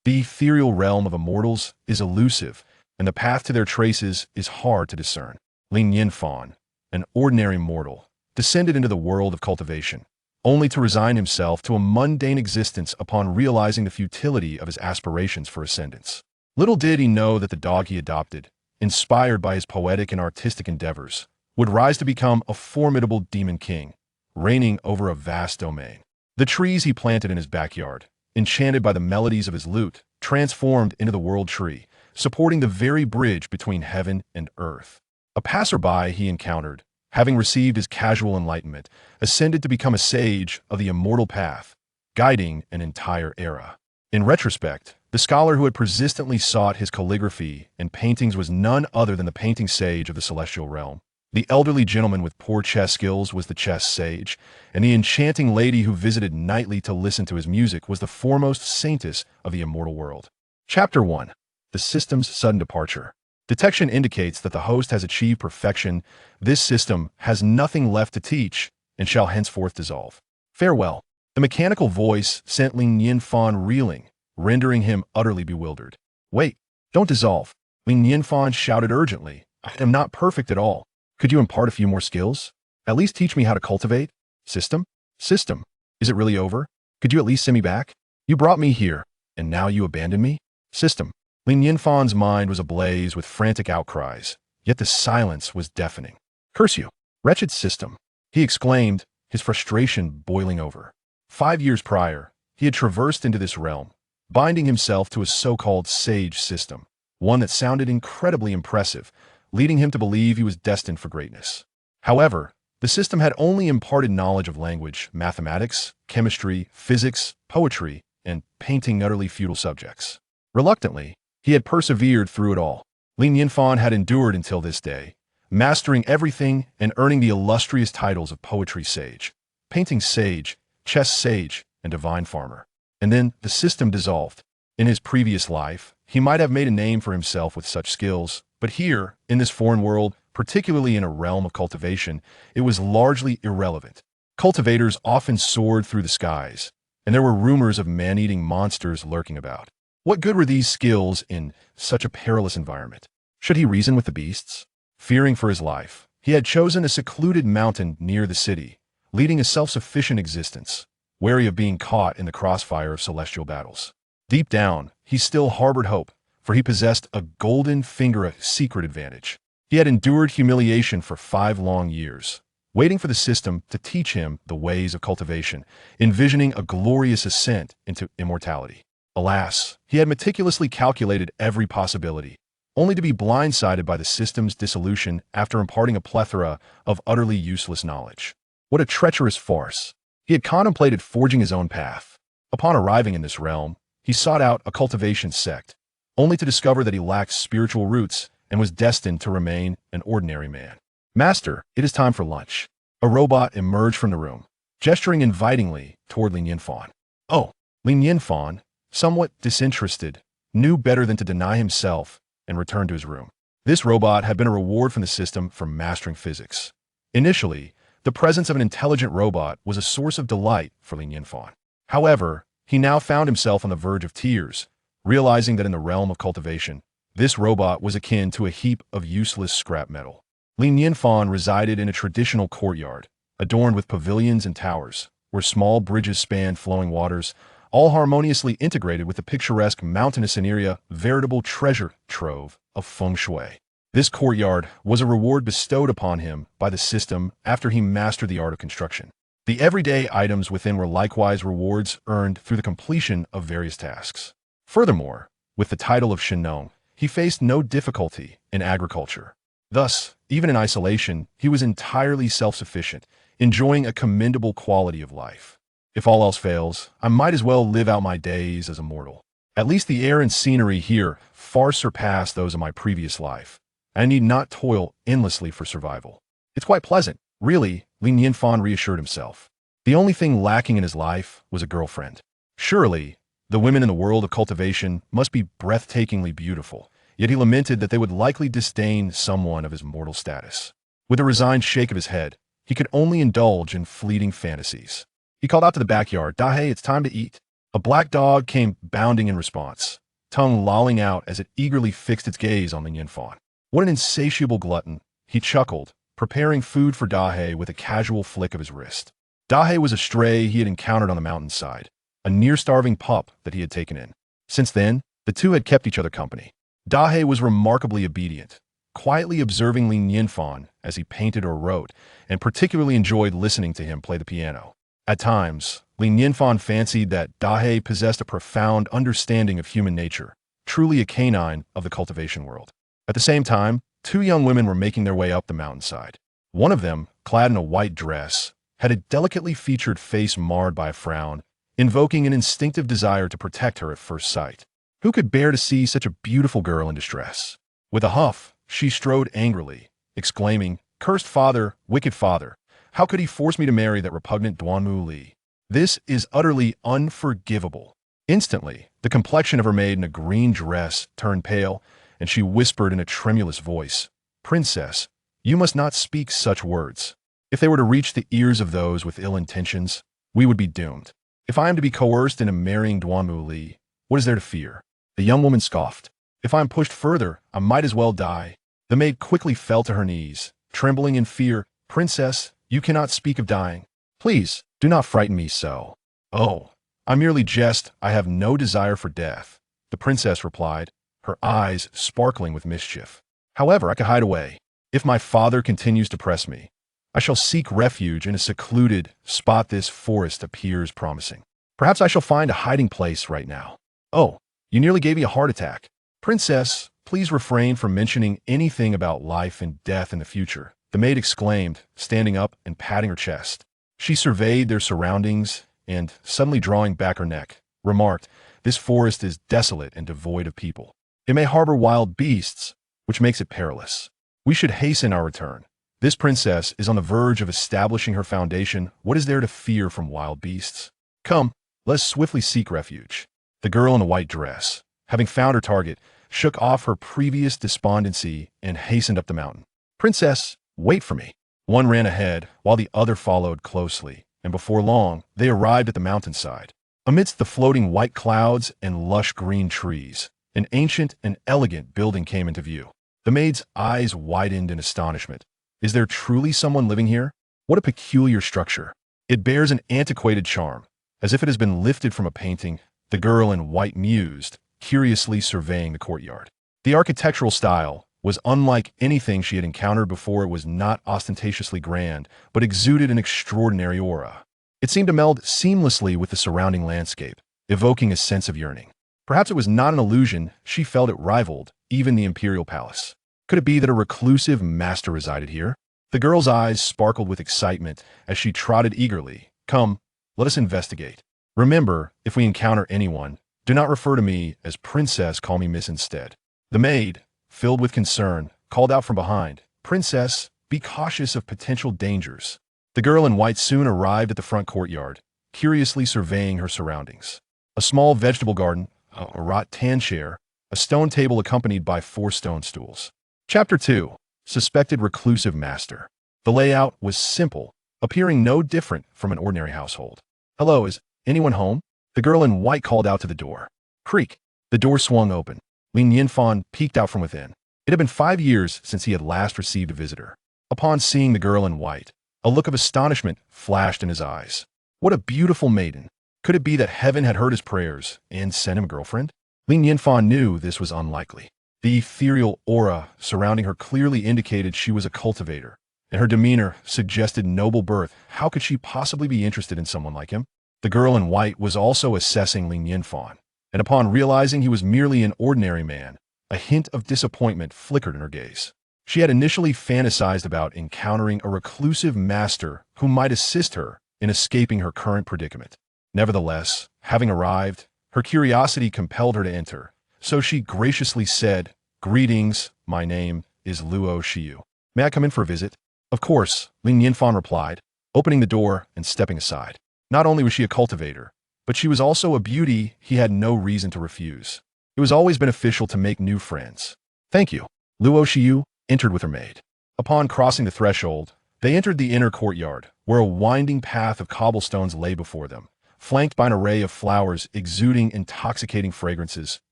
The ethereal realm of immortals is elusive, and the path to their traces is hard to discern. Nianfan, an ordinary mortal, descended into the world of cultivation, only to resign himself to a mundane existence upon realizing the futility of his aspirations for ascendance. Little did he know that the dog he adopted, inspired by his poetic and artistic endeavors, would rise to become a formidable demon king, reigning over a vast domain. The trees he planted in his backyard, enchanted by the melodies of his lute, transformed into the world tree, supporting the very bridge between heaven and earth. A passerby he encountered, having received his casual enlightenment, ascended to become a sage of the immortal path, guiding an entire era. In retrospect, the scholar who had persistently sought his calligraphy and paintings was none other than the painting sage of the celestial realm. The elderly gentleman with poor chess skills was the chess sage, and the enchanting lady who visited nightly to listen to his music was the foremost saintess of the immortal world. Chapter 1. The System's Sudden Departure. Detection indicates that the host has achieved perfection. This system has nothing left to teach and shall henceforth dissolve. Farewell. The mechanical voice sent Nianfan reeling, rendering him utterly bewildered. Wait, don't dissolve. Nianfan shouted urgently. I am not perfect at all. Could you impart a few more skills? At least teach me how to cultivate? System? System. Is it really over? Could you at least send me back? You brought me here, and now you abandon me? System. Nianfan's mind was ablaze with frantic outcries, yet the silence was deafening. Curse you, wretched system, he exclaimed, his frustration boiling over. 5 years prior, he had traversed into this realm, binding himself to a so-called sage system, one that sounded incredibly impressive, leading him to believe he was destined for greatness. However, the system had only imparted knowledge of language, mathematics, chemistry, physics, poetry, and painting utterly futile subjects. Reluctantly, he had persevered through it all. Nianfan had endured until this day, mastering everything and earning the illustrious titles of poetry sage, painting sage, chess sage, and divine farmer. And then the system dissolved. In his previous life, he might have made a name for himself with such skills, but here, in this foreign world, particularly in a realm of cultivation, it was largely irrelevant. Cultivators often soared through the skies, and there were rumors of man-eating monsters lurking about. What good were these skills in such a perilous environment? Should he reason with the beasts? Fearing for his life, he had chosen a secluded mountain near the city, leading a self-sufficient existence, wary of being caught in the crossfire of celestial battles. Deep down, he still harbored hope, for he possessed a golden finger, a secret advantage. He had endured humiliation for 5 long years, waiting for the system to teach him the ways of cultivation, envisioning a glorious ascent into immortality. Alas, he had meticulously calculated every possibility, only to be blindsided by the system's dissolution after imparting a plethora of utterly useless knowledge. What a treacherous farce! He had contemplated forging his own path. Upon arriving in this realm, he sought out a cultivation sect, only to discover that he lacked spiritual roots and was destined to remain an ordinary man. Master, it is time for lunch. A robot emerged from the room, gesturing invitingly toward Nianfan. Oh, Nianfan, somewhat disinterested, knew better than to deny himself and returned to his room. This robot had been a reward from the system for mastering physics. Initially, the presence of an intelligent robot was a source of delight for Nianfan. However, he now found himself on the verge of tears, realizing that in the realm of cultivation, this robot was akin to a heap of useless scrap metal. Nianfan resided in a traditional courtyard, adorned with pavilions and towers, where small bridges spanned flowing waters, all harmoniously integrated with the picturesque mountainous scenery, veritable treasure trove of feng shui. This courtyard was a reward bestowed upon him by the system after he mastered the art of construction. The everyday items within were likewise rewards earned through the completion of various tasks. Furthermore, with the title of Shinong, he faced no difficulty in agriculture. Thus, even in isolation, he was entirely self-sufficient, enjoying a commendable quality of life. If all else fails, I might as well live out my days as a mortal. At least the air and scenery here far surpass those of my previous life. I need not toil endlessly for survival. It's quite pleasant, really, Nianfan reassured himself. The only thing lacking in his life was a girlfriend. Surely, the women in the world of cultivation must be breathtakingly beautiful, yet he lamented that they would likely disdain someone of his mortal status. With a resigned shake of his head, he could only indulge in fleeting fantasies. He called out to the backyard, "Dahe, it's time to eat." A black dog came bounding in response, tongue lolling out as it eagerly fixed its gaze on the Nianfan. What an insatiable glutton, he chuckled, preparing food for Dahe with a casual flick of his wrist. Dahe was a stray he had encountered on the mountainside, a near-starving pup that he had taken in. Since then, the two had kept each other company. Dahe was remarkably obedient, quietly observing Li Nianfan as he painted or wrote, and particularly enjoyed listening to him play the piano. At times, Li Nianfan fancied that Dahe possessed a profound understanding of human nature, truly a canine of the cultivation world. At the same time, two young women were making their way up the mountainside. One of them, clad in a white dress, had a delicately featured face marred by a frown, invoking an instinctive desire to protect her at first sight. Who could bear to see such a beautiful girl in distress? With a huff, she strode angrily, exclaiming, "Cursed father, wicked father, how could he force me to marry that repugnant Duanmu Li? This is utterly unforgivable." Instantly, the complexion of her maid in a green dress turned pale, and she whispered in a tremulous voice, "Princess, you must not speak such words. If they were to reach the ears of those with ill intentions, we would be doomed. If I am to be coerced into marrying Duanmu Li, what is there to fear?" The young woman scoffed. "If I am pushed further, I might as well die." The maid quickly fell to her knees, trembling in fear. "Princess, you cannot speak of dying. Please, do not frighten me so." "Oh, I merely jest. I have no desire for death," the princess replied, her eyes sparkling with mischief. "However, I could hide away. If my father continues to press me, I shall seek refuge in a secluded spot. This forest appears promising. Perhaps I shall find a hiding place right now." "Oh, you nearly gave me a heart attack. Princess, please refrain from mentioning anything about life and death in the future," the maid exclaimed, standing up and patting her chest. She surveyed their surroundings and, suddenly drawing back her neck, remarked, "This forest is desolate and devoid of people. It may harbor wild beasts, which makes it perilous. We should hasten our return. This princess is on the verge of establishing her foundation. What is there to fear from wild beasts? Come, let us swiftly seek refuge." The girl in the white dress, having found her target, shook off her previous despondency and hastened up the mountain. "Princess, wait for me." One ran ahead, while the other followed closely, and before long, they arrived at the mountainside. Amidst the floating white clouds and lush green trees, an ancient and elegant building came into view. The maid's eyes widened in astonishment. "Is there truly someone living here? What a peculiar structure. It bears an antiquated charm, as if it has been lifted from a painting," the girl in white mused, curiously surveying the courtyard. The architectural style was unlike anything she had encountered before. It was not ostentatiously grand, but exuded an extraordinary aura. It seemed to meld seamlessly with the surrounding landscape, evoking a sense of yearning. Perhaps it was not an illusion. She felt it rivaled even the imperial palace. Could it be that a reclusive master resided here? The girl's eyes sparkled with excitement as she trotted eagerly. "Come, let us investigate. Remember, if we encounter anyone, do not refer to me as princess, call me miss instead." The maid, filled with concern, called out from behind, "Princess, be cautious of potential dangers." The girl in white soon arrived at the front courtyard, curiously surveying her surroundings. A small vegetable garden, a rattan chair, a stone table accompanied by 4 stone stools. Chapter 2. Suspected Reclusive Master. The layout was simple, appearing no different from an ordinary household. "Hello, is anyone home?" The girl in white called out to the door. Creak. The door swung open. Li Nianfan peeked out from within. It had been 5 years since he had last received a visitor. Upon seeing the girl in white, a look of astonishment flashed in his eyes. What a beautiful maiden! Could it be that heaven had heard his prayers and sent him a girlfriend? Li Nianfan knew this was unlikely. The ethereal aura surrounding her clearly indicated she was a cultivator, and her demeanor suggested noble birth. How could she possibly be interested in someone like him? The girl in white was also assessing Li Nianfan, and upon realizing he was merely an ordinary man, a hint of disappointment flickered in her gaze. She had initially fantasized about encountering a reclusive master who might assist her in escaping her current predicament. Nevertheless, having arrived, her curiosity compelled her to enter, so she graciously said, "Greetings, my name is Luo Xiu. May I come in for a visit?" "Of course," Li Nianfan replied, opening the door and stepping aside. Not only was she a cultivator, but she was also a beauty he had no reason to refuse. It was always beneficial to make new friends. "Thank you." Luo Xiu entered with her maid. Upon crossing the threshold, they entered the inner courtyard, where a winding path of cobblestones lay before them, flanked by an array of flowers exuding intoxicating fragrances,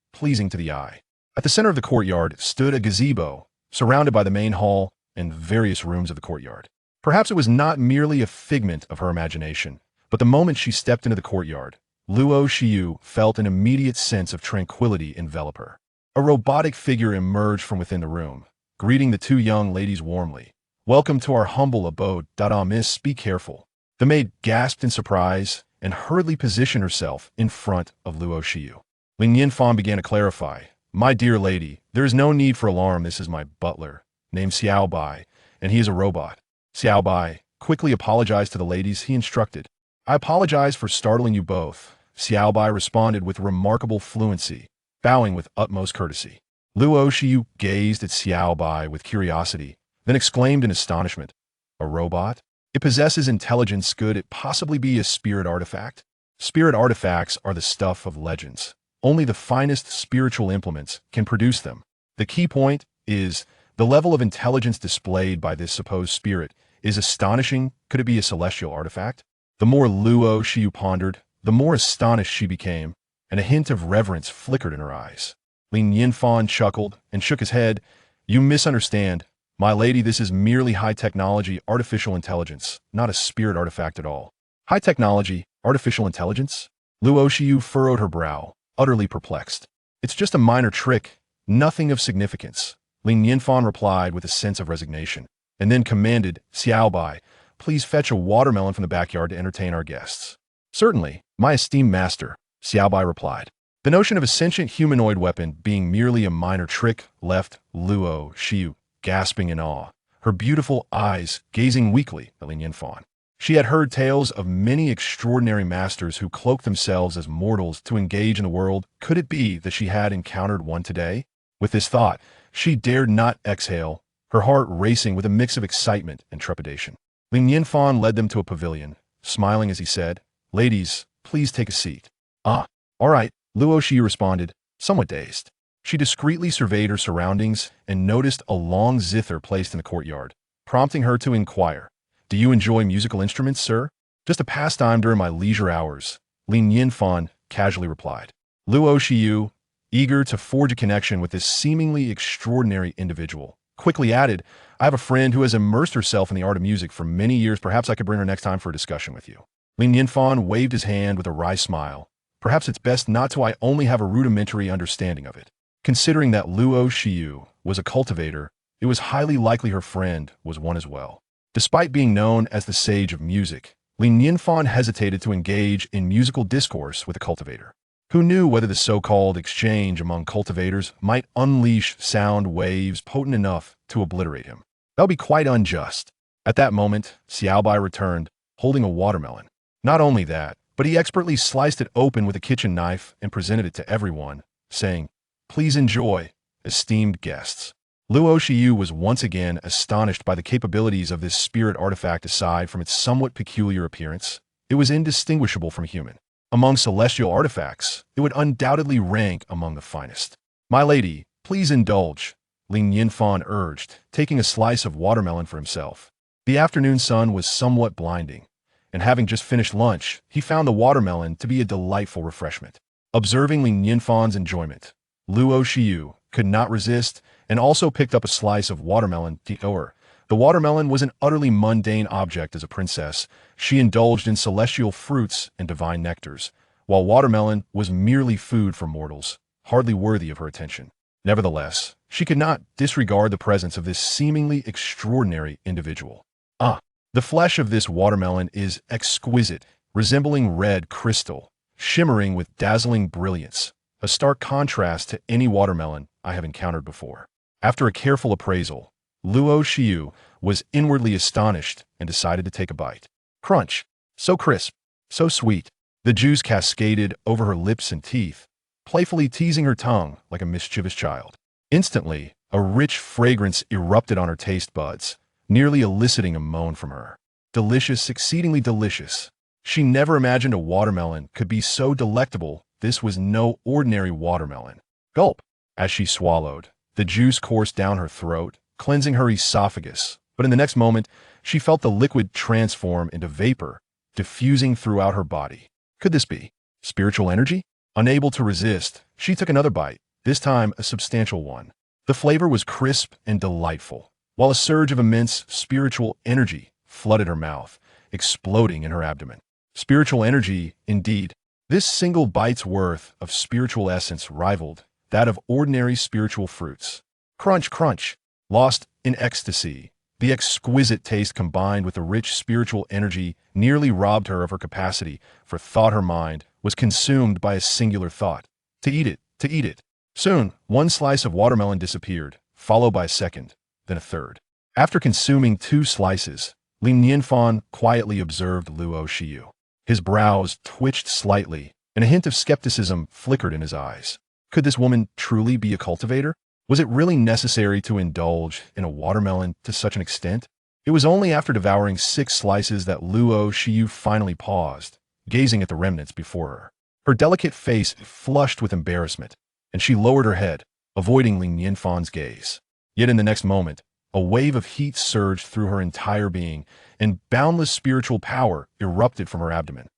pleasing to the eye. At the center of the courtyard stood a gazebo, surrounded by the main hall and various rooms of the courtyard. Perhaps it was not merely a figment of her imagination, but the moment she stepped into the courtyard, Luo Xiu felt an immediate sense of tranquility envelop her. A robotic figure emerged from within the room, greeting the two young ladies warmly. "Welcome to our humble abode, miss, be careful." The maid gasped in surprise and hurriedly positioned herself in front of Luo Xiu. Nianfan began to clarify. "My dear lady, there is no need for alarm. This is my butler, named Xiao Bai, and he is a robot." Xiao Bai quickly apologized to the ladies he instructed. "I apologize for startling you both," Xiao Bai responded with remarkable fluency, bowing with utmost courtesy. Luo Xiu gazed at Xiao Bai with curiosity, then exclaimed in astonishment, "A robot? It possesses intelligence. Could it possibly be a spirit artifact?" Spirit artifacts are the stuff of legends. Only the finest spiritual implements can produce them. The key point is, the level of intelligence displayed by this supposed spirit is astonishing. Could it be a celestial artifact? The more Luo Xiu pondered, the more astonished she became, and a hint of reverence flickered in her eyes. Nianfan chuckled and shook his head. "You misunderstand. My lady, this is merely high-technology artificial intelligence, not a spirit artifact at all." "High-technology artificial intelligence?" Luo Xiu furrowed her brow, utterly perplexed. "It's just a minor trick, nothing of significance," Nianfan replied with a sense of resignation, and then commanded, "Xiao Bai, please fetch a watermelon from the backyard to entertain our guests." "Certainly, my esteemed master," Xiao Bai replied. The notion of a sentient humanoid weapon being merely a minor trick left Luo Xiu gasping in awe, her beautiful eyes gazing weakly at Nianfan. She had heard tales of many extraordinary masters who cloaked themselves as mortals to engage in the world. Could it be that she had encountered one today? With this thought, she dared not exhale, her heart racing with a mix of excitement and trepidation. Nianfan led them to a pavilion, smiling as he said, "Ladies, please take a seat." "Ah, all right," Luo Xiu responded, somewhat dazed. She discreetly surveyed her surroundings and noticed a long zither placed in the courtyard, prompting her to inquire, "Do you enjoy musical instruments, sir?" "Just a pastime during my leisure hours," Nianfan casually replied. Luo Xiu, eager to forge a connection with this seemingly extraordinary individual, quickly added, "I have a friend who has immersed herself in the art of music for many years. Perhaps I could bring her next time for a discussion with you." Nianfan waved his hand with a wry smile. "Perhaps it's best not to. I only have a rudimentary understanding of it." Considering that Luo Xiu was a cultivator, it was highly likely her friend was one as well. Despite being known as the sage of music, Nianfan hesitated to engage in musical discourse with a cultivator. Who knew whether the so-called exchange among cultivators might unleash sound waves potent enough to obliterate him? That would be quite unjust. At that moment, Xiao Bai returned, holding a watermelon. Not only that, but he expertly sliced it open with a kitchen knife and presented it to everyone, saying, "Please enjoy, esteemed guests." Luo Xiu was once again astonished by the capabilities of this spirit artifact. Aside from its somewhat peculiar appearance, it was indistinguishable from human. Among celestial artifacts, it would undoubtedly rank among the finest. "My lady, please indulge," Nianfan urged, taking a slice of watermelon for himself. The afternoon sun was somewhat blinding, and having just finished lunch, he found the watermelon to be a delightful refreshment. Observing Nianfan's enjoyment, Luo Xiu could not resist and also picked up a slice of watermelon. The watermelon was an utterly mundane object. As a princess, she indulged in celestial fruits and divine nectars, while watermelon was merely food for mortals, hardly worthy of her attention. Nevertheless, she could not disregard the presence of this seemingly extraordinary individual. The flesh of this watermelon is exquisite, resembling red crystal, shimmering with dazzling brilliance, a stark contrast to any watermelon I have encountered before. After a careful appraisal, Luo Xiu was inwardly astonished and decided to take a bite. Crunch! So crisp, so sweet. The juice cascaded over her lips and teeth, playfully teasing her tongue like a mischievous child. Instantly, a rich fragrance erupted on her taste buds, nearly eliciting a moan from her. Delicious, exceedingly delicious. She never imagined a watermelon could be so delectable. This was no ordinary watermelon. Gulp! As she swallowed, the juice coursed down her throat, cleansing her esophagus, but in the next moment, she felt the liquid transform into vapor, diffusing throughout her body. Could this be spiritual energy? Unable to resist, she took another bite, this time a substantial one. The flavor was crisp and delightful, while a surge of immense spiritual energy flooded her mouth, exploding in her abdomen. Spiritual energy, indeed. This single bite's worth of spiritual essence rivaled that of ordinary spiritual fruits. Crunch, crunch. Lost in ecstasy, the exquisite taste combined with the rich spiritual energy nearly robbed her of her capacity for thought. Her mind was consumed by a singular thought. To eat it, to eat it. Soon, one slice of watermelon disappeared, followed by a second, then a third. After consuming 2 slices, Nianfan quietly observed Luo Shiyu. His brows twitched slightly, and a hint of skepticism flickered in his eyes. Could this woman truly be a cultivator? Was it really necessary to indulge in a watermelon to such an extent? It was only after devouring 6 slices that Luo Shiyu finally paused, gazing at the remnants before her. Her delicate face flushed with embarrassment, and she lowered her head, avoiding Nianfan's gaze. Yet in the next moment, a wave of heat surged through her entire being, and boundless spiritual power erupted from her abdomen.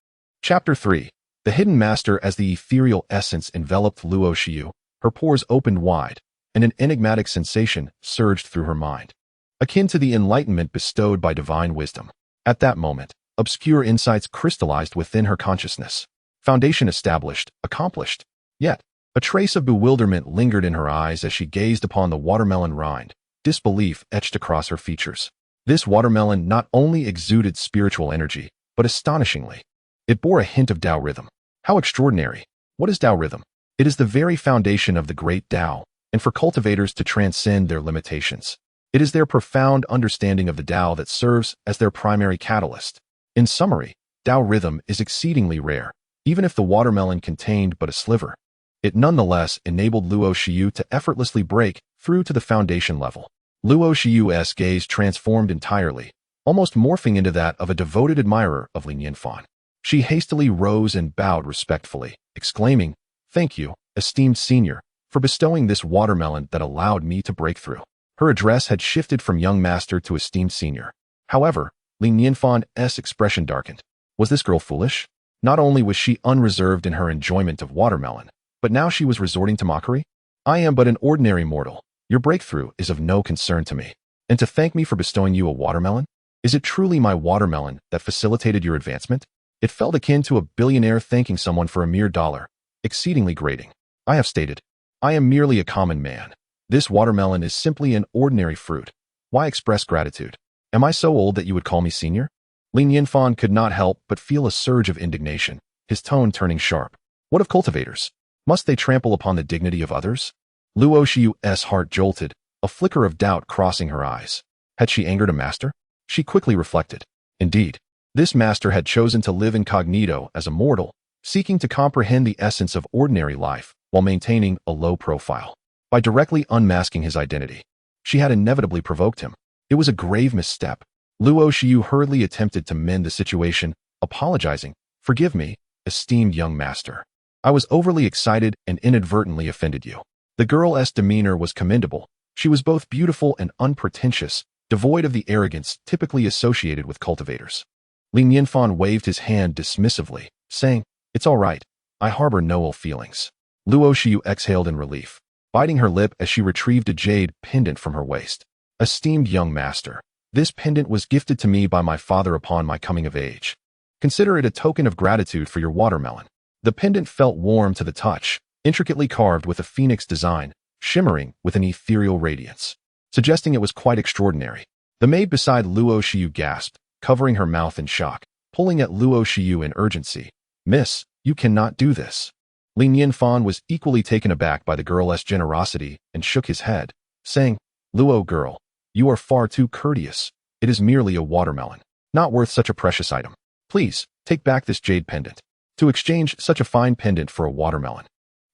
Chapter 3. The Hidden Master. As the ethereal essence enveloped Luo Shiyu, her pores opened wide, and an enigmatic sensation surged through her mind, akin to the enlightenment bestowed by divine wisdom. At that moment, obscure insights crystallized within her consciousness. Foundation established, accomplished. Yet, a trace of bewilderment lingered in her eyes as she gazed upon the watermelon rind, disbelief etched across her features. This watermelon not only exuded spiritual energy, but astonishingly, it bore a hint of Tao rhythm. How extraordinary! What is Tao rhythm? It is the very foundation of the great Tao, and for cultivators to transcend their limitations. It is their profound understanding of the Tao that serves as their primary catalyst. In summary, Tao rhythm is exceedingly rare. Even if the watermelon contained but a sliver, it nonetheless enabled Luo Shiyu to effortlessly break through to the foundation level. Luo Shiyu's gaze transformed entirely, almost morphing into that of a devoted admirer of Nianfan. She hastily rose and bowed respectfully, exclaiming, "Thank you, esteemed senior, for bestowing this watermelon that allowed me to break through." Her address had shifted from young master to esteemed senior. However, Nianfan's expression darkened. Was this girl foolish? Not only was she unreserved in her enjoyment of watermelon, but now she was resorting to mockery? "I am but an ordinary mortal. Your breakthrough is of no concern to me. And to thank me for bestowing you a watermelon? Is it truly my watermelon that facilitated your advancement?" It felt akin to a billionaire thanking someone for a mere dollar, exceedingly grating. "I have stated, I am merely a common man. This watermelon is simply an ordinary fruit. Why express gratitude? Am I so old that you would call me senior?" Nianfan could not help but feel a surge of indignation, his tone turning sharp. What of cultivators? Must they trample upon the dignity of others? Luo Shiyu's heart jolted, a flicker of doubt crossing her eyes. Had she angered a master? She quickly reflected. Indeed, this master had chosen to live incognito as a mortal, seeking to comprehend the essence of ordinary life while maintaining a low profile. By directly unmasking his identity, she had inevitably provoked him. It was a grave misstep. Luo Shiyu hurriedly attempted to mend the situation, apologizing. "Forgive me, esteemed young master. I was overly excited and inadvertently offended you." The girl's demeanor was commendable. She was both beautiful and unpretentious, devoid of the arrogance typically associated with cultivators. Nianfan waved his hand dismissively, saying, "It's all right. I harbor no ill feelings." Luo Shiyu exhaled in relief, biting her lip as she retrieved a jade pendant from her waist. "Esteemed young master, this pendant was gifted to me by my father upon my coming of age. Consider it a token of gratitude for your watermelon." The pendant felt warm to the touch, intricately carved with a phoenix design, shimmering with an ethereal radiance, suggesting it was quite extraordinary. The maid beside Luo Shiyu gasped, covering her mouth in shock, pulling at Luo Shiyu in urgency. "Miss, you cannot do this." Nianfan was equally taken aback by the girl's generosity and shook his head, saying, "Luo girl, you are far too courteous. It is merely a watermelon, not worth such a precious item. Please, take back this jade pendant. To exchange such a fine pendant for a watermelon.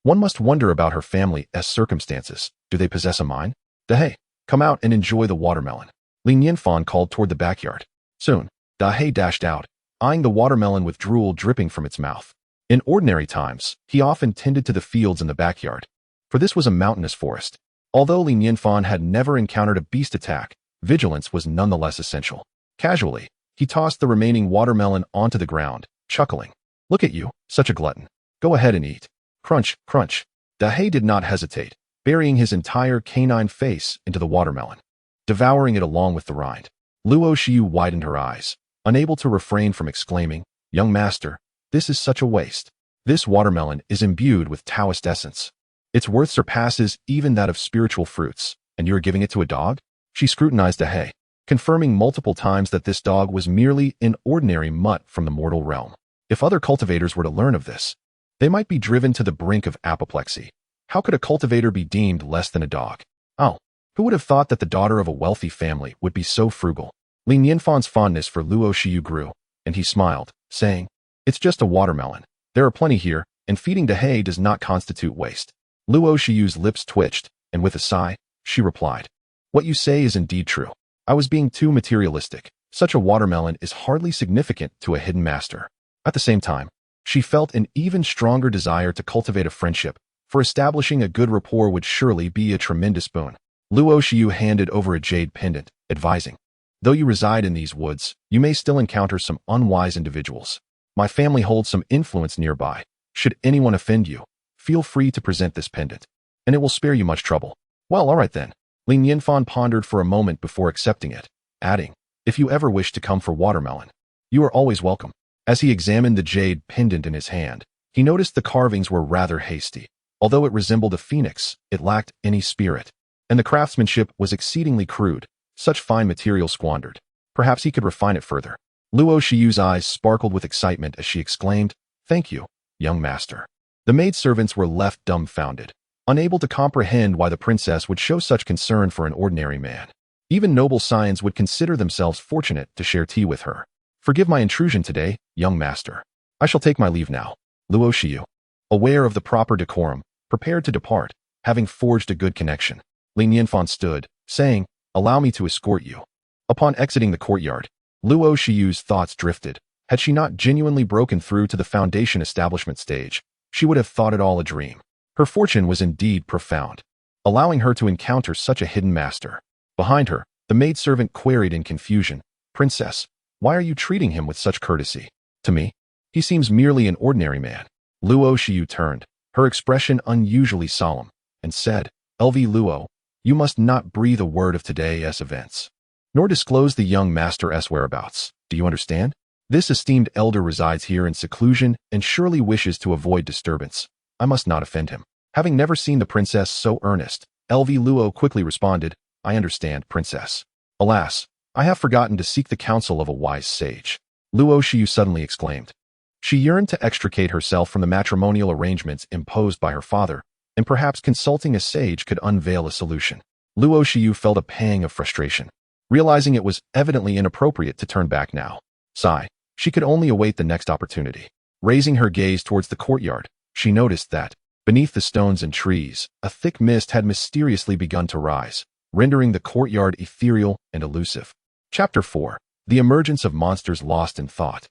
One must wonder about her family's circumstances. Do they possess a mine? Dahei, come out and enjoy the watermelon." Nianfan called toward the backyard. Soon, Dahei dashed out, eyeing the watermelon with drool dripping from its mouth. In ordinary times, he often tended to the fields in the backyard, for this was a mountainous forest. Although Nianfan had never encountered a beast attack, vigilance was nonetheless essential. Casually, he tossed the remaining watermelon onto the ground, chuckling. Look at you, such a glutton. Go ahead and eat. Crunch, crunch. Dahe did not hesitate, burying his entire canine face into the watermelon, devouring it along with the rind. Luo Xiu widened her eyes, unable to refrain from exclaiming, "Young master, this is such a waste. This watermelon is imbued with Taoist essence. Its worth surpasses even that of spiritual fruits, and you are giving it to a dog?" She scrutinized Dahe, confirming multiple times that this dog was merely an ordinary mutt from the mortal realm. If other cultivators were to learn of this, they might be driven to the brink of apoplexy. How could a cultivator be deemed less than a dog? Oh, who would have thought that the daughter of a wealthy family would be so frugal? Li Nianfan's fondness for Luo Xiu grew, and he smiled, saying, "It's just a watermelon. There are plenty here, and feeding Dahe does not constitute waste." Luo Xiu's lips twitched, and with a sigh, she replied, "What you say is indeed true. I was being too materialistic. Such a watermelon is hardly significant to a hidden master." At the same time, she felt an even stronger desire to cultivate a friendship, for establishing a good rapport would surely be a tremendous boon. Luo Xiu handed over a jade pendant, advising, "Though you reside in these woods, you may still encounter some unwise individuals. My family holds some influence nearby. Should anyone offend you, feel free to present this pendant, and it will spare you much trouble." "Well, all right then." Li Nianfan pondered for a moment before accepting it, adding, "If you ever wish to come for watermelon, you are always welcome." As he examined the jade pendant in his hand, he noticed the carvings were rather hasty. Although it resembled a phoenix, it lacked any spirit, and the craftsmanship was exceedingly crude, such fine material squandered. Perhaps he could refine it further. Luo Xiu's eyes sparkled with excitement as she exclaimed, "Thank you, young master." The maidservants were left dumbfounded, unable to comprehend why the princess would show such concern for an ordinary man. Even noble scions would consider themselves fortunate to share tea with her. "Forgive my intrusion today, young master. I shall take my leave now." Luo Xiu, aware of the proper decorum, prepared to depart, having forged a good connection. Li Nianfan stood, saying, "Allow me to escort you." Upon exiting the courtyard, Luo Xiu's thoughts drifted. Had she not genuinely broken through to the foundation establishment stage, she would have thought it all a dream. Her fortune was indeed profound, allowing her to encounter such a hidden master. Behind her, the maidservant queried in confusion, "Princess, why are you treating him with such courtesy? To me, he seems merely an ordinary man." Luo Xiu turned, her expression unusually solemn, and said, "LV Luo, you must not breathe a word of today's events, nor disclose the young master's whereabouts. Do you understand? This esteemed elder resides here in seclusion and surely wishes to avoid disturbance. I must not offend him." Having never seen the princess so earnest, LV Luo quickly responded, "I understand, princess. Alas, I have forgotten to seek the counsel of a wise sage." Luo Xiu suddenly exclaimed. She yearned to extricate herself from the matrimonial arrangements imposed by her father, and perhaps consulting a sage could unveil a solution. Luo Xiu felt a pang of frustration, realizing it was evidently inappropriate to turn back now. Sigh, she could only await the next opportunity. Raising her gaze towards the courtyard, she noticed that, beneath the stones and trees, a thick mist had mysteriously begun to rise, rendering the courtyard ethereal and elusive. Chapter 4. The Emergence of Monsters Lost in Thought.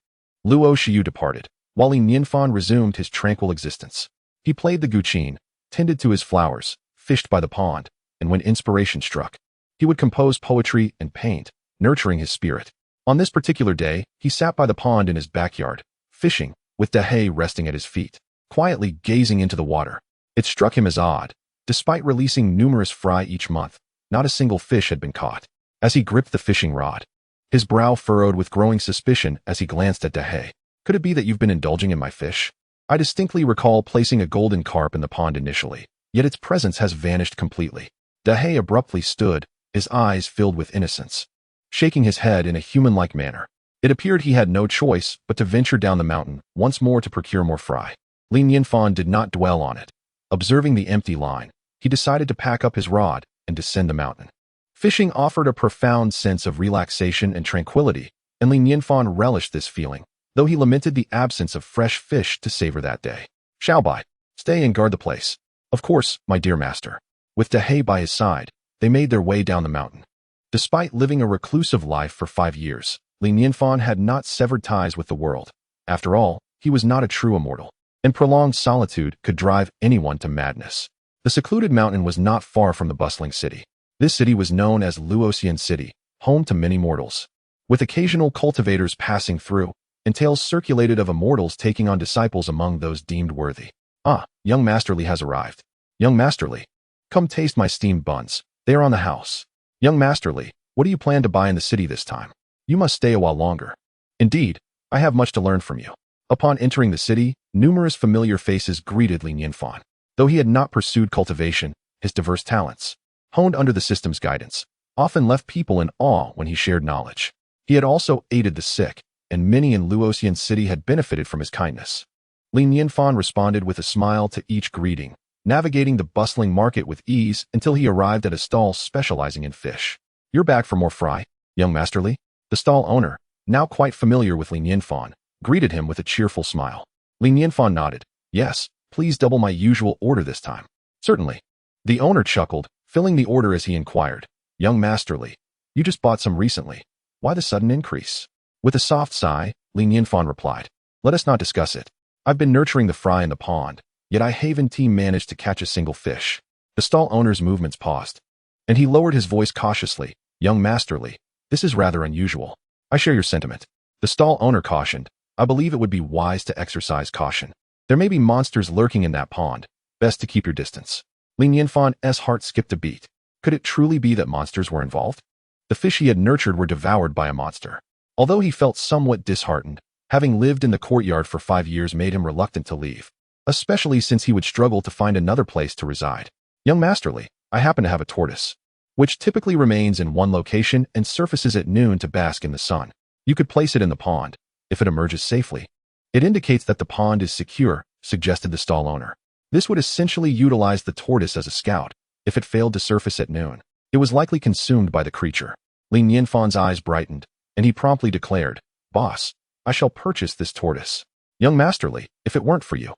Luo Xiu departed, while Li Nianfan resumed his tranquil existence. He played the guqin, tended to his flowers, fished by the pond, and when inspiration struck, he would compose poetry and paint, nurturing his spirit. On this particular day, he sat by the pond in his backyard, fishing, with Dahe resting at his feet, quietly gazing into the water. It struck him as odd. Despite releasing numerous fry each month, not a single fish had been caught. As he gripped the fishing rod, his brow furrowed with growing suspicion as he glanced at Dahe. "Could it be that you've been indulging in my fish? I distinctly recall placing a golden carp in the pond initially, yet its presence has vanished completely." Dahe abruptly stood, his eyes filled with innocence, shaking his head in a human-like manner. It appeared he had no choice but to venture down the mountain once more to procure more fry. Li Nianfan did not dwell on it. Observing the empty line, he decided to pack up his rod and descend the mountain. Fishing offered a profound sense of relaxation and tranquility, and Li Nianfan relished this feeling, though he lamented the absence of fresh fish to savor that day. "Xiaobai, stay and guard the place." "Of course, my dear master." With Dahe by his side, they made their way down the mountain. Despite living a reclusive life for 5 years, Li Nianfan had not severed ties with the world. After all, he was not a true immortal, and prolonged solitude could drive anyone to madness. The secluded mountain was not far from the bustling city. This city was known as Luoxian City, home to many mortals. With occasional cultivators passing through, and tales circulated of immortals taking on disciples among those deemed worthy. Ah, young Masterly has arrived. Young Masterly, come taste my steamed buns. They are on the house. Young Masterly, what do you plan to buy in the city this time? You must stay a while longer. Indeed, I have much to learn from you. Upon entering the city, numerous familiar faces greeted Li Nianfan. Though he had not pursued cultivation, his diverse talents, honed under the system's guidance, often left people in awe when he shared knowledge. He had also aided the sick, and many in Luoxian City had benefited from his kindness. Li Nianfan responded with a smile to each greeting, navigating the bustling market with ease until he arrived at a stall specializing in fish. You're back for more fry, young Masterly? The stall owner, now quite familiar with Li Nianfan, greeted him with a cheerful smile. Li Nianfan nodded. Yes, please double my usual order this time. Certainly. The owner chuckled, filling the order as he inquired. Young Masterly, you just bought some recently. Why the sudden increase? With a soft sigh, Li Nianfan replied. Let us not discuss it. I've been nurturing the fry in the pond, yet I haven't managed to catch a single fish. The stall owner's movements paused, and he lowered his voice cautiously. Young Masterly, this is rather unusual. I share your sentiment. The stall owner cautioned. I believe it would be wise to exercise caution. There may be monsters lurking in that pond. Best to keep your distance. Li Nianfan's heart skipped a beat. Could it truly be that monsters were involved? The fish he had nurtured were devoured by a monster. Although he felt somewhat disheartened, having lived in the courtyard for 5 years made him reluctant to leave, especially since he would struggle to find another place to reside. Young Masterly, I happen to have a tortoise, which typically remains in one location and surfaces at noon to bask in the sun. You could place it in the pond, if it emerges safely. It indicates that the pond is secure, suggested the stall owner. This would essentially utilize the tortoise as a scout. If it failed to surface at noon, it was likely consumed by the creature. Li Nianfan's eyes brightened, and he promptly declared, Boss, I shall purchase this tortoise. Young Masterly, if it weren't for you,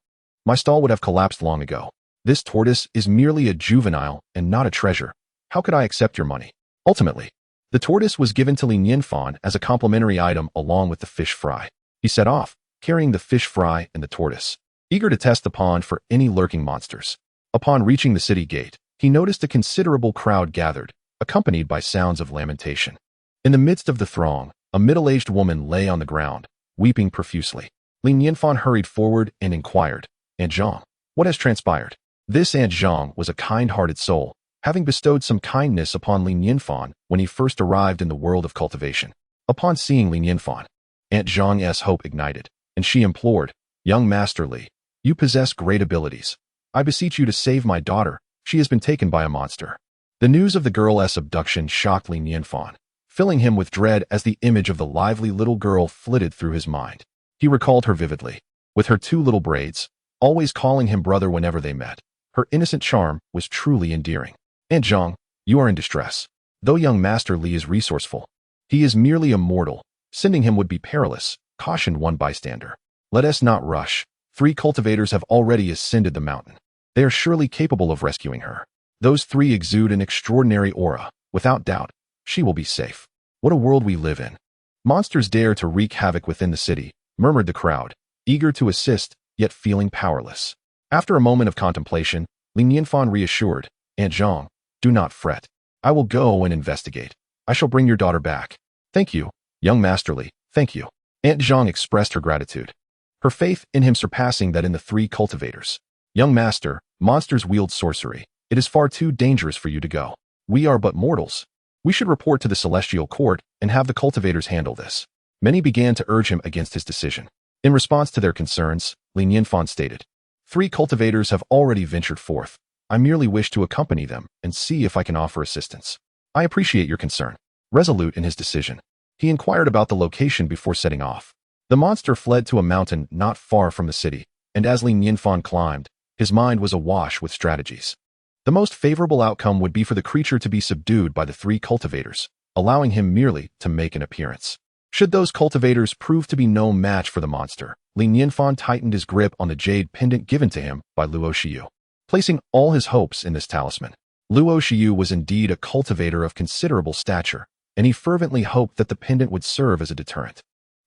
my stall would have collapsed long ago. This tortoise is merely a juvenile and not a treasure. How could I accept your money? Ultimately, the tortoise was given to Li Nianfan as a complimentary item along with the fish fry. He set off, carrying the fish fry and the tortoise, eager to test the pond for any lurking monsters. Upon reaching the city gate, he noticed a considerable crowd gathered, accompanied by sounds of lamentation. In the midst of the throng, a middle-aged woman lay on the ground, weeping profusely. Li Nianfan hurried forward and inquired, Aunt Zhang, what has transpired? This Aunt Zhang was a kind-hearted soul, having bestowed some kindness upon Li Nianfan when he first arrived in the world of cultivation. Upon seeing Li Nianfan, Aunt Zhang's hope ignited, and she implored, Young Master Li, you possess great abilities. I beseech you to save my daughter. She has been taken by a monster. The news of the girl's abduction shocked Li Nianfan, filling him with dread as the image of the lively little girl flitted through his mind. He recalled her vividly, with her 2 little braids, always calling him brother whenever they met. Her innocent charm was truly endearing. Aunt Zhang, you are in distress. Though young Master Li is resourceful, he is merely immortal. Sending him would be perilous, cautioned one bystander. Let us not rush. 3 cultivators have already ascended the mountain. They are surely capable of rescuing her. Those 3 exude an extraordinary aura. Without doubt, she will be safe. What a world we live in. Monsters dare to wreak havoc within the city, murmured the crowd, eager to assist, yet feeling powerless. After a moment of contemplation, Li Nianfan reassured, Aunt Zhang, do not fret. I will go and investigate. I shall bring your daughter back. Thank you, young Master Li, thank you. Aunt Zhang expressed her gratitude, her faith in him surpassing that in the 3 cultivators. Young Master, monsters wield sorcery. It is far too dangerous for you to go. We are but mortals. We should report to the Celestial Court and have the cultivators handle this. Many began to urge him against his decision. In response to their concerns, Li Nianfan stated, 3 cultivators have already ventured forth. I merely wish to accompany them and see if I can offer assistance. I appreciate your concern. Resolute in his decision, he inquired about the location before setting off. The monster fled to a mountain not far from the city, and as Li Nianfan climbed, his mind was awash with strategies. The most favorable outcome would be for the creature to be subdued by the 3 cultivators, allowing him merely to make an appearance. Should those cultivators prove to be no match for the monster, Li Nianfan tightened his grip on the jade pendant given to him by Luo Xiu, placing all his hopes in this talisman. Luo Xiu was indeed a cultivator of considerable stature, and he fervently hoped that the pendant would serve as a deterrent.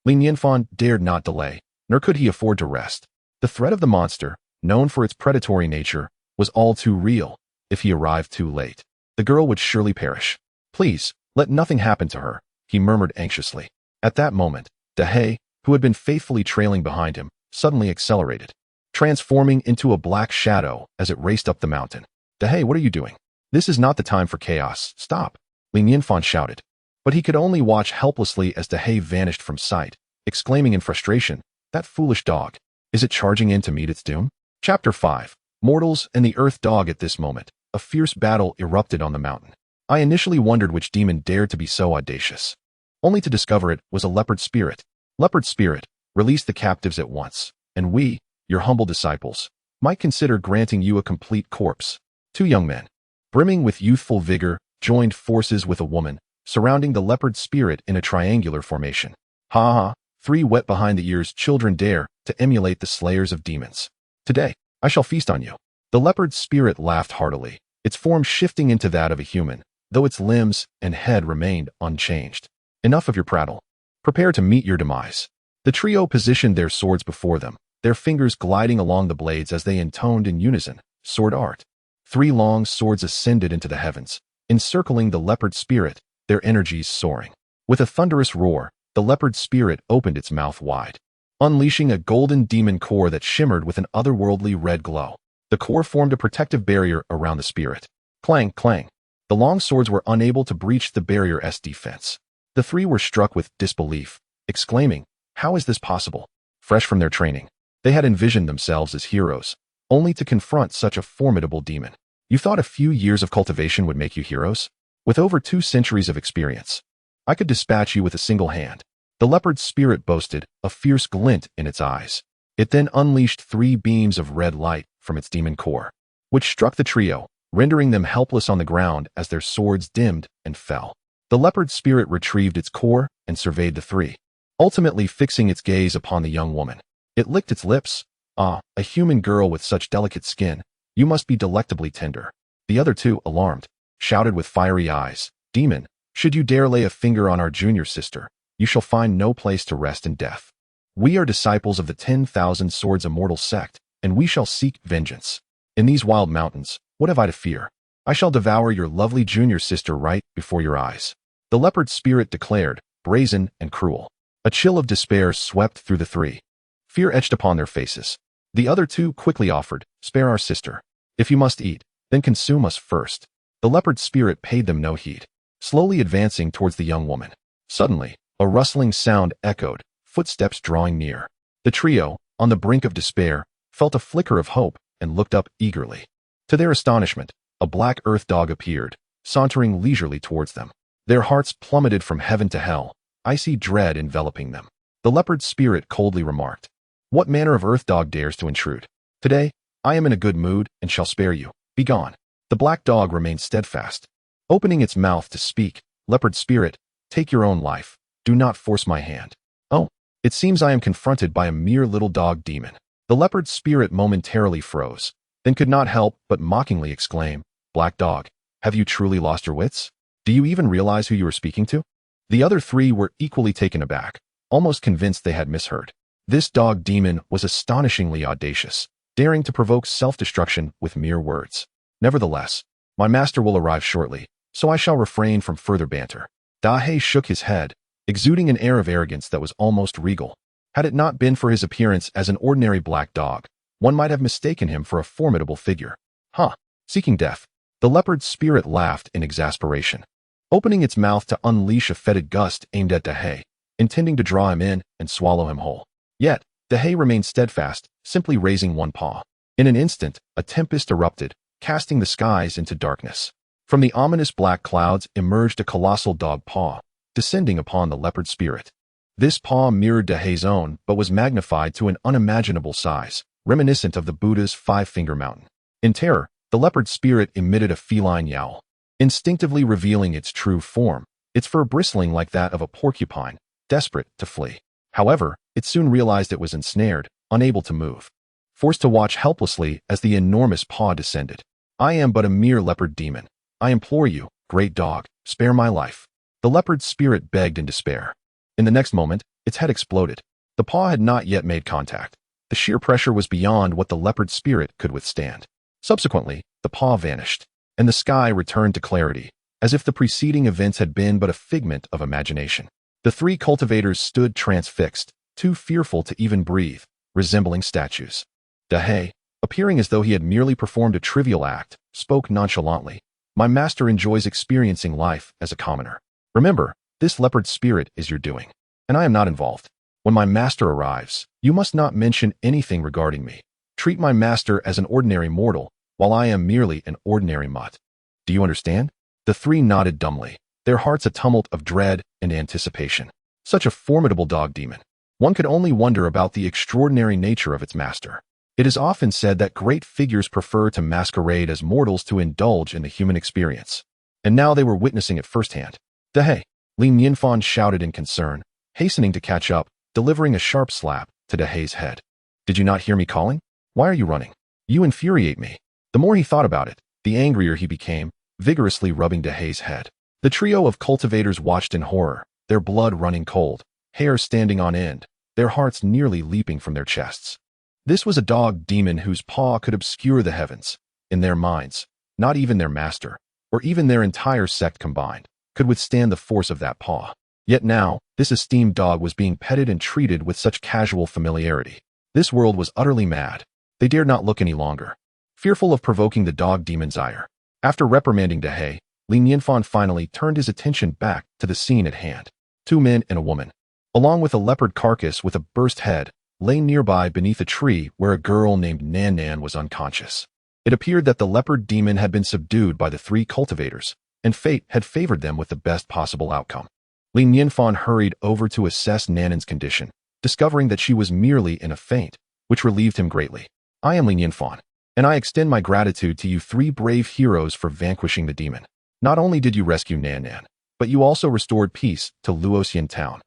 Li Nianfan dared not delay, nor could he afford to rest. The threat of the monster, known for its predatory nature, was all too real. If he arrived too late, the girl would surely perish. Please, let nothing happen to her, he murmured anxiously. At that moment, Dahei, who had been faithfully trailing behind him, suddenly accelerated, transforming into a black shadow as it raced up the mountain. Dahei, what are you doing? This is not the time for chaos. Stop, Nianfan shouted. But he could only watch helplessly as Dahei vanished from sight, exclaiming in frustration, that foolish dog. Is it charging in to meet its doom? Chapter 5. Mortals and the Earth Dog. At this moment, a fierce battle erupted on the mountain. I initially wondered which demon dared to be so audacious, only to discover it was a leopard spirit. Leopard spirit, release the captives at once, and we, your humble disciples, might consider granting you a complete corpse. Two young men, brimming with youthful vigor, joined forces with a woman, surrounding the leopard spirit in a triangular formation. Ha ha, three wet behind the ears children dare to emulate the slayers of demons. Today, I shall feast on you. The leopard spirit laughed heartily, its form shifting into that of a human, though its limbs and head remained unchanged. Enough of your prattle. Prepare to meet your demise. The trio positioned their swords before them, their fingers gliding along the blades as they intoned in unison, sword art. Three long swords ascended into the heavens, encircling the leopard spirit, their energies soaring. With a thunderous roar, the leopard spirit opened its mouth wide, unleashing a golden demon core that shimmered with an otherworldly red glow. The core formed a protective barrier around the spirit. Clang, clang. The long swords were unable to breach the barrier's defense. The three were struck with disbelief, exclaiming, how is this possible? Fresh from their training, they had envisioned themselves as heroes, only to confront such a formidable demon. You thought a few years of cultivation would make you heroes? With over 2 centuries of experience, I could dispatch you with a single hand. The leopard spirit boasted, a fierce glint in its eyes. It then unleashed 3 beams of red light from its demon core, which struck the trio, rendering them helpless on the ground as their swords dimmed and fell. The leopard spirit retrieved its core and surveyed the three, ultimately fixing its gaze upon the young woman. It licked its lips. Ah, a human girl with such delicate skin, you must be delectably tender. The other two, alarmed, shouted with fiery eyes, demon, should you dare lay a finger on our junior sister, you shall find no place to rest in death. We are disciples of the 10,000 Swords Immortal sect, and we shall seek vengeance. In these wild mountains, what have I to fear? I shall devour your lovely junior sister right before your eyes. The leopard spirit declared, brazen and cruel. A chill of despair swept through the three. Fear etched upon their faces. The other two quickly offered, spare our sister. If you must eat, then consume us first. The leopard spirit paid them no heed, slowly advancing towards the young woman. Suddenly, a rustling sound echoed, footsteps drawing near. The trio, on the brink of despair, felt a flicker of hope and looked up eagerly. To their astonishment, a black earth dog appeared, sauntering leisurely towards them. Their hearts plummeted from heaven to hell, icy dread enveloping them. The leopard spirit coldly remarked, what manner of earth dog dares to intrude? Today, I am in a good mood and shall spare you. Be gone. The black dog remained steadfast. Opening its mouth to speak, leopard spirit, take your own life. Do not force my hand. Oh, it seems I am confronted by a mere little dog demon. The leopard spirit momentarily froze, then could not help but mockingly exclaim, black dog, have you truly lost your wits? Do you even realize who you are speaking to? The other three were equally taken aback, almost convinced they had misheard. This dog demon was astonishingly audacious, daring to provoke self-destruction with mere words. Nevertheless, my master will arrive shortly, so I shall refrain from further banter. Dahei shook his head, exuding an air of arrogance that was almost regal. Had it not been for his appearance as an ordinary black dog, one might have mistaken him for a formidable figure. Huh, seeking death. The leopard spirit laughed in exasperation, opening its mouth to unleash a fetid gust aimed at Dahei, intending to draw him in and swallow him whole. Yet, Dahei remained steadfast, simply raising one paw. In an instant, a tempest erupted, casting the skies into darkness. From the ominous black clouds emerged a colossal dog paw, descending upon the leopard spirit. This paw mirrored Dahei's own, but was magnified to an unimaginable size, reminiscent of the Buddha's 5-finger mountain. In terror, the leopard spirit emitted a feline yowl, instinctively revealing its true form, its fur bristling like that of a porcupine, desperate to flee. However, it soon realized it was ensnared, unable to move, forced to watch helplessly as the enormous paw descended. I am but a mere leopard demon. I implore you, great dog, spare my life. The leopard spirit begged in despair. In the next moment, its head exploded. The paw had not yet made contact. The sheer pressure was beyond what the leopard spirit could withstand. Subsequently, the paw vanished, and the sky returned to clarity, as if the preceding events had been but a figment of imagination. The three cultivators stood transfixed, too fearful to even breathe, resembling statues. Dehei, appearing as though he had merely performed a trivial act, spoke nonchalantly. My master enjoys experiencing life as a commoner. Remember, this leopard spirit is your doing, and I am not involved. When my master arrives, you must not mention anything regarding me. Treat my master as an ordinary mortal, while I am merely an ordinary mutt. Do you understand? The three nodded dumbly, their hearts a tumult of dread and anticipation. Such a formidable dog demon. One could only wonder about the extraordinary nature of its master. It is often said that great figures prefer to masquerade as mortals to indulge in the human experience. And now they were witnessing it firsthand. Dehei, Nianfan shouted in concern, hastening to catch up, delivering a sharp slap to Dehei's head. Did you not hear me calling? Why are you running? You infuriate me. The more he thought about it, the angrier he became, vigorously rubbing Dehei's head. The trio of cultivators watched in horror, their blood running cold, hair standing on end, their hearts nearly leaping from their chests. This was a dog demon whose paw could obscure the heavens. In their minds, not even their master, or even their entire sect combined, could withstand the force of that paw. Yet now, this esteemed dog was being petted and treated with such casual familiarity. This world was utterly mad. They dared not look any longer, fearful of provoking the dog demon's ire. After reprimanding Dehei, Nianfan finally turned his attention back to the scene at hand. Two men and a woman, along with a leopard carcass with a burst head, lay nearby beneath a tree where a girl named Nianfan was unconscious. It appeared that the leopard demon had been subdued by the three cultivators, and fate had favored them with the best possible outcome. Nianfan hurried over to assess Nianfan's condition, discovering that she was merely in a faint, which relieved him greatly. I am Nianfan, and I extend my gratitude to you three brave heroes for vanquishing the demon. Not only did you rescue Nianfan, but you also restored peace to Luoxian town.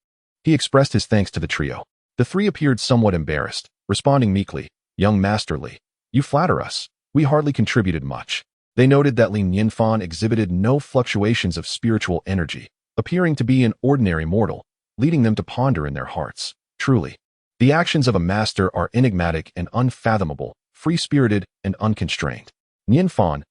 He expressed his thanks to the trio. The three appeared somewhat embarrassed, responding meekly, Young Master Li, you flatter us. We hardly contributed much. They noted that Nianfan exhibited no fluctuations of spiritual energy, appearing to be an ordinary mortal, leading them to ponder in their hearts. Truly, the actions of a master are enigmatic and unfathomable, free-spirited and unconstrained. Nianfan,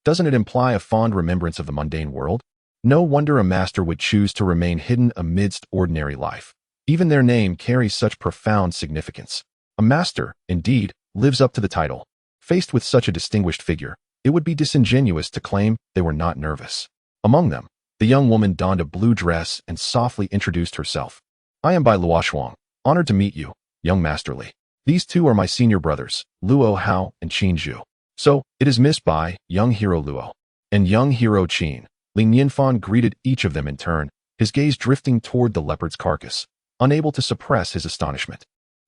doesn't it imply a fond remembrance of the mundane world? No wonder a master would choose to remain hidden amidst ordinary life. Even their name carries such profound significance. A master, indeed, lives up to the title. Faced with such a distinguished figure, it would be disingenuous to claim they were not nervous. Among them, the young woman donned a blue dress and softly introduced herself. I am Bai Luoshuang, honored to meet you, young Master Li. These two are my senior brothers, Luo Hao and Qin Zhu. So, it is Miss Bai, young hero Luo, and young hero Qin. Nianfan greeted each of them in turn, his gaze drifting toward the leopard's carcass, unable to suppress his astonishment.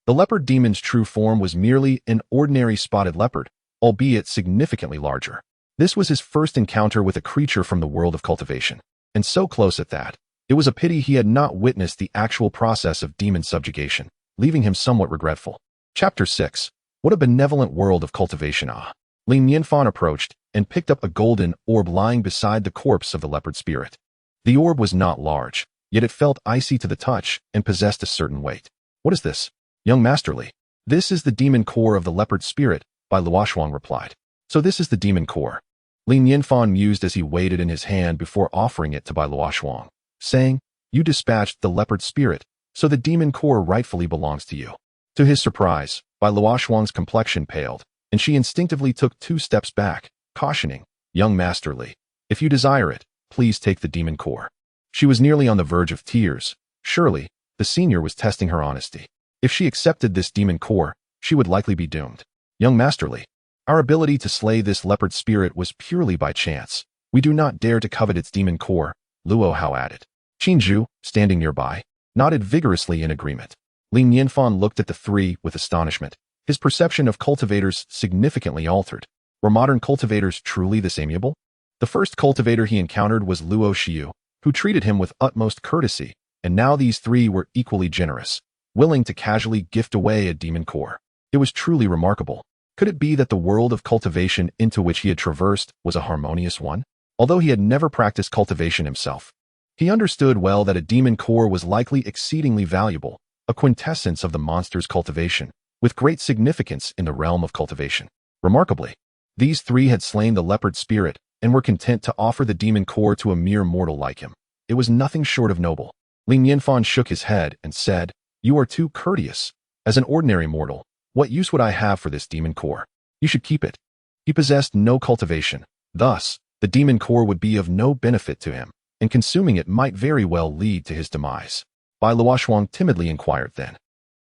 The leopard demon's true form was merely an ordinary spotted leopard, albeit significantly larger. This was his first encounter with a creature from the world of cultivation, and so close at that. It was a pity he had not witnessed the actual process of demon subjugation, leaving him somewhat regretful. Chapter 6. What a benevolent world of cultivation. Nianfan approached and picked up a golden orb lying beside the corpse of the leopard spirit. The orb was not large, yet it felt icy to the touch and possessed a certain weight. What is this, young Master Li? This is the demon core of the leopard spirit, Bai Luoshuang replied. So this is the demon core. Nianfan mused as he weighed it in his hand before offering it to Bai Luoshuang, saying, You dispatched the leopard spirit, so the demon core rightfully belongs to you. To his surprise, Bai Luoshuang's complexion paled, and she instinctively took 2 steps back, cautioning, Young Master Li, if you desire it, please take the demon core. She was nearly on the verge of tears. Surely, the senior was testing her honesty. If she accepted this demon core, she would likely be doomed. Young Master Li, our ability to slay this leopard spirit was purely by chance. We do not dare to covet its demon core, Luo Hao added. Qin Zhu, standing nearby, nodded vigorously in agreement. Nianfan looked at the three with astonishment. His perception of cultivators significantly altered. Were modern cultivators truly this amiable? The first cultivator he encountered was Luo Xiu, who treated him with utmost courtesy, and now these three were equally generous, willing to casually gift away a demon core. It was truly remarkable. Could it be that the world of cultivation into which he had traversed was a harmonious one? Although he had never practiced cultivation himself, he understood well that a demon core was likely exceedingly valuable, a quintessence of the monster's cultivation, with great significance in the realm of cultivation. Remarkably, these three had slain the leopard spirit and were content to offer the demon core to a mere mortal like him. It was nothing short of noble. Nianfan shook his head and said, You are too courteous. As an ordinary mortal, what use would I have for this demon core? You should keep it. He possessed no cultivation. Thus, the demon core would be of no benefit to him, and consuming it might very well lead to his demise. Bai Luoshuang timidly inquired then.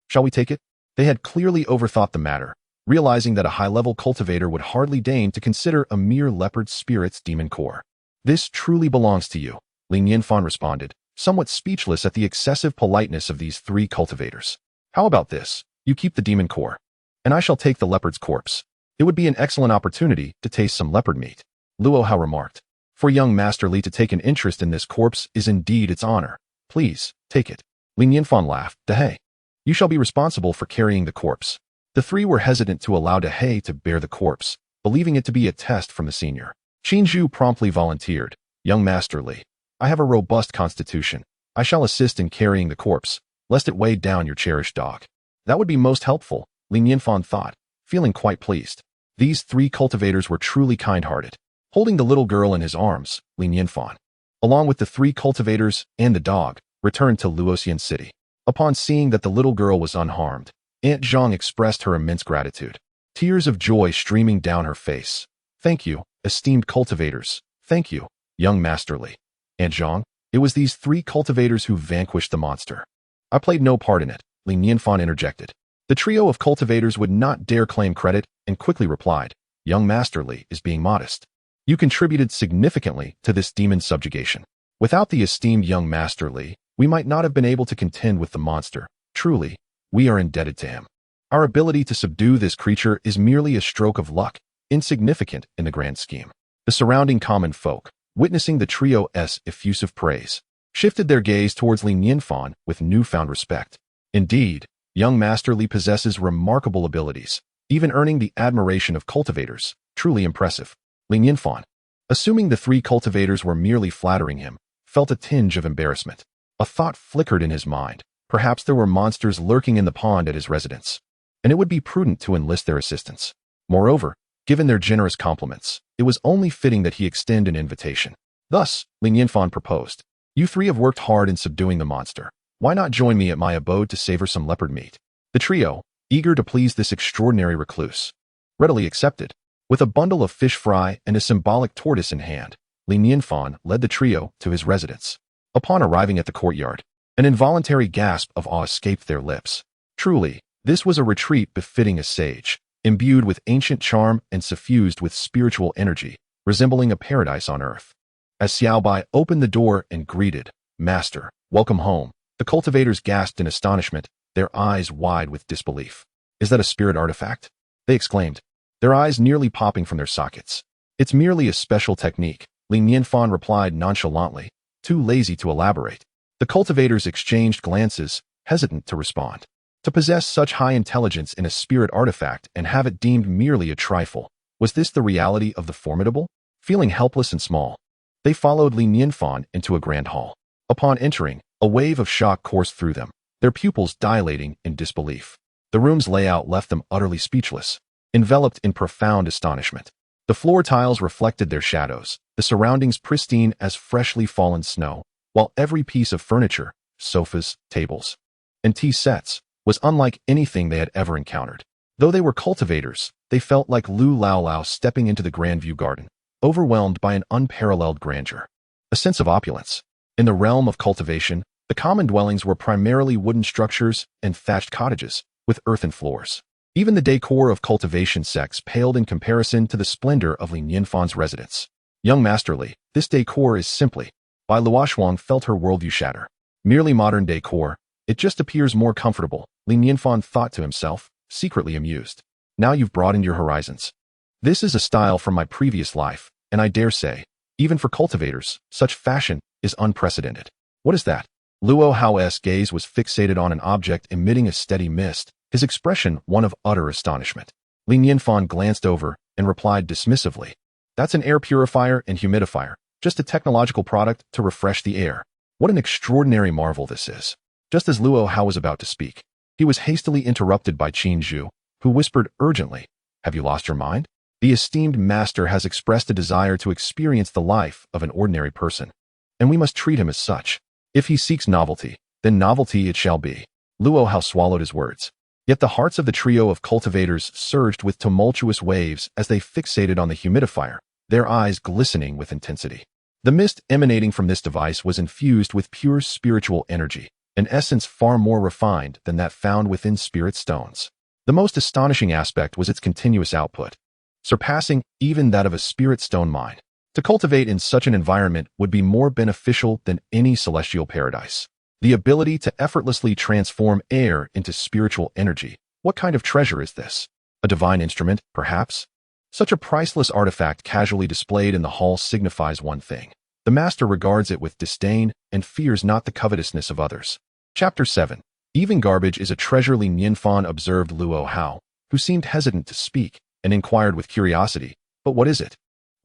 Shall we take it? They had clearly overthought the matter, realizing that a high-level cultivator would hardly deign to consider a mere leopard spirit's demon core. This truly belongs to you, Li Nianfan responded, somewhat speechless at the excessive politeness of these three cultivators. How about this? You keep the demon core, and I shall take the leopard's corpse. It would be an excellent opportunity to taste some leopard meat. Luo Hao remarked. For young Master Li to take an interest in this corpse is indeed its honor. Please, take it. Li Nianfan laughed. Dehei. You shall be responsible for carrying the corpse. The three were hesitant to allow Dehei to bear the corpse, believing it to be a test from the senior. Qin Zhu promptly volunteered. Young Master Li, I have a robust constitution. I shall assist in carrying the corpse, lest it weigh down your cherished dog. That would be most helpful, Li Nianfan thought, feeling quite pleased. These three cultivators were truly kind-hearted. Holding the little girl in his arms, Li Nianfan, along with the three cultivators and the dog, returned to Luoxian City. Upon seeing that the little girl was unharmed, Aunt Zhang expressed her immense gratitude, tears of joy streaming down her face. Thank you, esteemed cultivators. Thank you, young Master Li. Aunt Zhang, it was these three cultivators who vanquished the monster. I played no part in it, Li Nianfan interjected. The trio of cultivators would not dare claim credit and quickly replied, Young Master Li is being modest. You contributed significantly to this demon subjugation. Without the esteemed young Master Li, we might not have been able to contend with the monster. Truly, we are indebted to him. Our ability to subdue this creature is merely a stroke of luck, insignificant in the grand scheme. The surrounding common folk, witnessing the trio's effusive praise, shifted their gaze towards Li Nianfan with newfound respect. Indeed, young Master Li possesses remarkable abilities, even earning the admiration of cultivators. Truly impressive. Li Nianfan, assuming the three cultivators were merely flattering him, felt a tinge of embarrassment. A thought flickered in his mind. Perhaps there were monsters lurking in the pond at his residence, and it would be prudent to enlist their assistance. Moreover, given their generous compliments, it was only fitting that he extend an invitation. Thus, Li Nianfan proposed, You three have worked hard in subduing the monster. Why not join me at my abode to savor some leopard meat? The trio, eager to please this extraordinary recluse, readily accepted. With a bundle of fish fry and a symbolic tortoise in hand, Li Nianfan led the trio to his residence. Upon arriving at the courtyard, an involuntary gasp of awe escaped their lips. Truly, this was a retreat befitting a sage, imbued with ancient charm and suffused with spiritual energy, resembling a paradise on earth. As Xiaobai opened the door and greeted, Master, welcome home, the cultivators gasped in astonishment, their eyes wide with disbelief. Is that a spirit artifact? They exclaimed, their eyes nearly popping from their sockets. It's merely a special technique, Li Nianfan replied nonchalantly, too lazy to elaborate. The cultivators exchanged glances, hesitant to respond. To possess such high intelligence in a spirit artifact and have it deemed merely a trifle, was this the reality of the formidable? Feeling helpless and small, they followed Li Nianfan into a grand hall. Upon entering, a wave of shock coursed through them, their pupils dilating in disbelief. The room's layout left them utterly speechless, enveloped in profound astonishment. The floor tiles reflected their shadows, the surroundings pristine as freshly fallen snow, while every piece of furniture, sofas, tables, and tea sets, was unlike anything they had ever encountered. Though they were cultivators, they felt like Lu Lao Lao stepping into the Grandview Garden, overwhelmed by an unparalleled grandeur. A sense of opulence. In the realm of cultivation, the common dwellings were primarily wooden structures and thatched cottages, with earthen floors. Even the decor of cultivation sects paled in comparison to the splendor of Li Nianfan's residence. Young Master Li, this decor is simply, Bai Luoshuang felt her worldview shatter. Merely modern decor, it just appears more comfortable, Li Nianfan thought to himself, secretly amused. Now you've broadened your horizons. This is a style from my previous life, and I dare say, even for cultivators, such fashion is unprecedented. What is that? Luo Hao's gaze was fixated on an object emitting a steady mist, his expression one of utter astonishment. Li Nianfan glanced over and replied dismissively, That's an air purifier and humidifier, just a technological product to refresh the air. What an extraordinary marvel this is. Just as Luo Hao was about to speak, he was hastily interrupted by Qin Zhu, who whispered urgently, Have you lost your mind? The esteemed master has expressed a desire to experience the life of an ordinary person, and we must treat him as such. If he seeks novelty, then novelty it shall be. Luo Hao swallowed his words. Yet the hearts of the trio of cultivators surged with tumultuous waves as they fixated on the humidifier, their eyes glistening with intensity. The mist emanating from this device was infused with pure spiritual energy, an essence far more refined than that found within spirit stones. The most astonishing aspect was its continuous output, surpassing even that of a spirit stone mine. To cultivate in such an environment would be more beneficial than any celestial paradise. The ability to effortlessly transform air into spiritual energy. What kind of treasure is this? A divine instrument, perhaps? Such a priceless artifact casually displayed in the hall signifies one thing. The master regards it with disdain and fears not the covetousness of others. Chapter 7. Even garbage is a treasure. Nianfan observed Luo Hao, who seemed hesitant to speak, and inquired with curiosity, "But what is it?"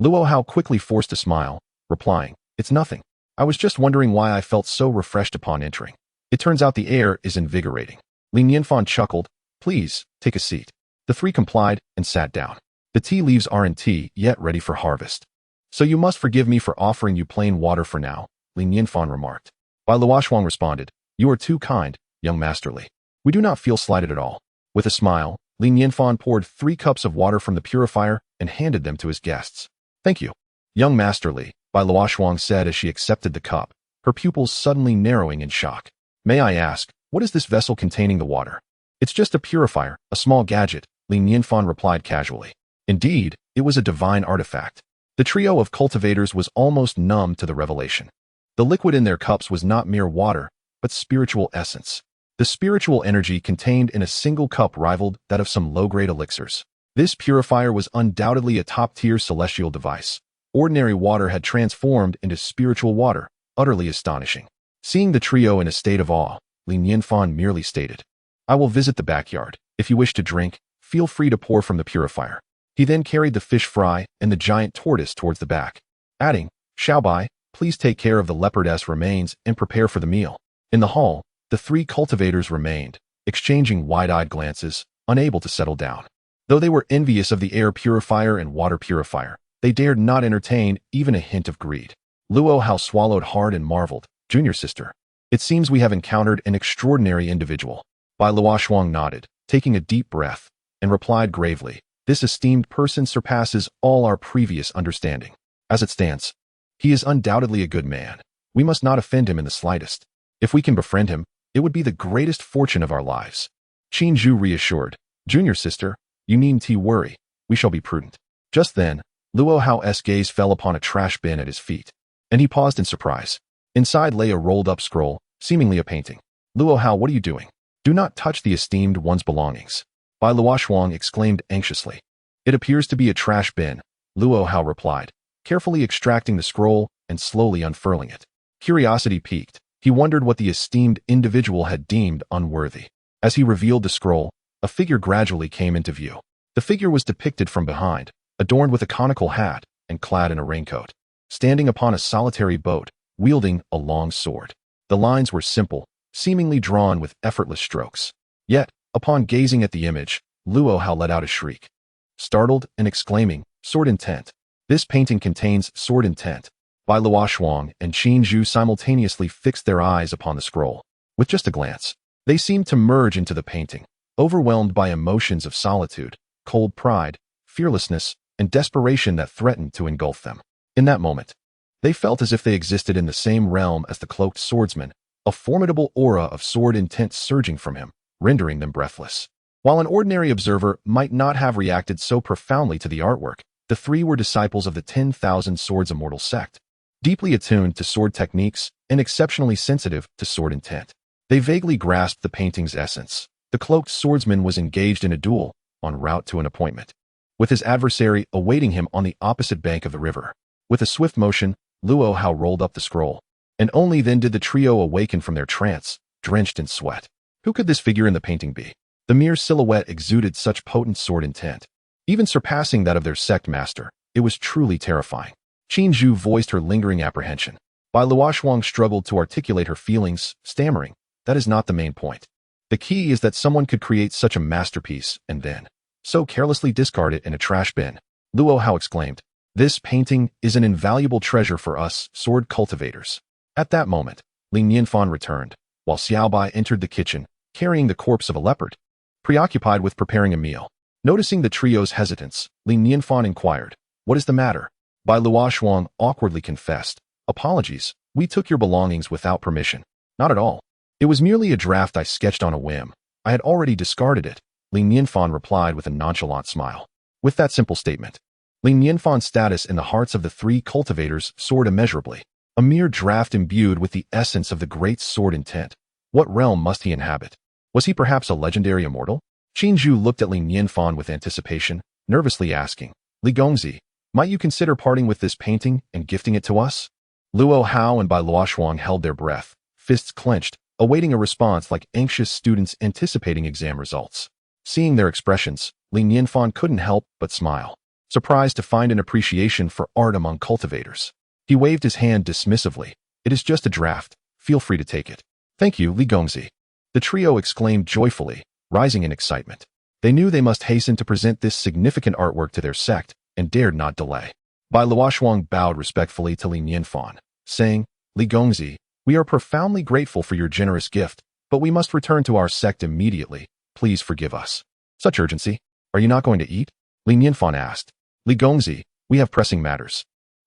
Luo Hao quickly forced a smile, replying, "It's nothing. I was just wondering why I felt so refreshed upon entering. It turns out the air is invigorating." Nianfan chuckled, "Please, take a seat." The three complied and sat down. "The tea leaves aren't yet ready for harvest. So you must forgive me for offering you plain water for now," Nianfan remarked. While Luoxuang responded, "You are too kind, young masterly. We do not feel slighted at all." With a smile, Nianfan poured 3 cups of water from the purifier and handed them to his guests. "Thank you, young masterly," Luoxuang said as she accepted the cup, her pupils suddenly narrowing in shock. "May I ask, what is this vessel containing the water?" "It's just a purifier, a small gadget," Nianfan replied casually. Indeed, it was a divine artifact. The trio of cultivators was almost numb to the revelation. The liquid in their cups was not mere water, but spiritual essence. The spiritual energy contained in a single cup rivaled that of some low-grade elixirs. This purifier was undoubtedly a top-tier celestial device. Ordinary water had transformed into spiritual water, utterly astonishing. Seeing the trio in a state of awe, Nianfan merely stated, "I will visit the backyard. If you wish to drink, feel free to pour from the purifier." He then carried the fish fry and the giant tortoise towards the back, adding, "Xiaobai, please take care of the leopardess remains and prepare for the meal." In the hall, the 3 cultivators remained, exchanging wide-eyed glances, unable to settle down. Though they were envious of the air purifier and water purifier, they dared not entertain even a hint of greed. Luo Hao swallowed hard and marveled, "Junior sister, it seems we have encountered an extraordinary individual." Luoxuang nodded, taking a deep breath, and replied gravely, "This esteemed person surpasses all our previous understanding. As it stands, he is undoubtedly a good man. We must not offend him in the slightest. If we can befriend him, it would be the greatest fortune of our lives." Qin Zhu reassured, "Junior sister, you needn't worry. We shall be prudent." Just then, Luo Hao's gaze fell upon a trash bin at his feet, and he paused in surprise. Inside lay a rolled-up scroll, seemingly a painting. "Luo Hao, what are you doing? Do not touch the esteemed one's belongings." Luoxuang exclaimed anxiously. "It appears to be a trash bin," Luo Hao replied, carefully extracting the scroll and slowly unfurling it. Curiosity piqued. He wondered what the esteemed individual had deemed unworthy. As he revealed the scroll, a figure gradually came into view. The figure was depicted from behind, adorned with a conical hat and clad in a raincoat, standing upon a solitary boat, wielding a long sword. The lines were simple, seemingly drawn with effortless strokes. Yet, upon gazing at the image, Luo Hao let out a shriek, startled and exclaiming, "Sword intent! This painting contains sword intent." Luoxuang and Qin Zhu simultaneously fixed their eyes upon the scroll. With just a glance, they seemed to merge into the painting, overwhelmed by emotions of solitude, cold pride, fearlessness, and desperation that threatened to engulf them. In that moment, they felt as if they existed in the same realm as the cloaked swordsman, a formidable aura of sword intent surging from him, rendering them breathless. While an ordinary observer might not have reacted so profoundly to the artwork, the 3 were disciples of the 10,000 Swords Immortal sect, deeply attuned to sword techniques and exceptionally sensitive to sword intent. They vaguely grasped the painting's essence. The cloaked swordsman was engaged in a duel, en route to an appointment, with his adversary awaiting him on the opposite bank of the river. With a swift motion, Luo Hao rolled up the scroll, and only then did the trio awaken from their trance, drenched in sweat. Who could this figure in the painting be? The mere silhouette exuded such potent sword intent, even surpassing that of their sect master. It was truly terrifying. Qin Zhu voiced her lingering apprehension. Luoxuang struggled to articulate her feelings, stammering, "That is not the main point. The key is that someone could create such a masterpiece and then so carelessly discard it in a trash bin." Luo Hao exclaimed, "This painting is an invaluable treasure for us sword cultivators." At that moment, Nianfan returned, while Xiaobai entered the kitchen, carrying the corpse of a leopard, preoccupied with preparing a meal. Noticing the trio's hesitance, Li Nianfan inquired, "What is the matter?" Bai Luoshuang awkwardly confessed, "Apologies, we took your belongings without permission." "Not at all. It was merely a draft I sketched on a whim. I had already discarded it," Li Nianfan replied with a nonchalant smile. With that simple statement, Li Nianfan's status in the hearts of the three cultivators soared immeasurably. A mere draft imbued with the essence of the great sword intent. What realm must he inhabit? Was he perhaps a legendary immortal? Qin Zhu looked at Li Nianfan with anticipation, nervously asking, "Li Gongzi, might you consider parting with this painting and gifting it to us?" Luo Hao and Bai Luoshuang held their breath, fists clenched, awaiting a response like anxious students anticipating exam results. Seeing their expressions, Li Nianfan couldn't help but smile, surprised to find an appreciation for art among cultivators. He waved his hand dismissively. "It is just a draft. Feel free to take it." "Thank you, Li Gongzi." The trio exclaimed joyfully, rising in excitement. They knew they must hasten to present this significant artwork to their sect, and dared not delay. Bai Luoshuang bowed respectfully to Li Nianfan, saying, "Li Gongzi, we are profoundly grateful for your generous gift, but we must return to our sect immediately. Please forgive us." "Such urgency? Are you not going to eat?" Li Nianfan asked. "Li Gongzi, we have pressing matters.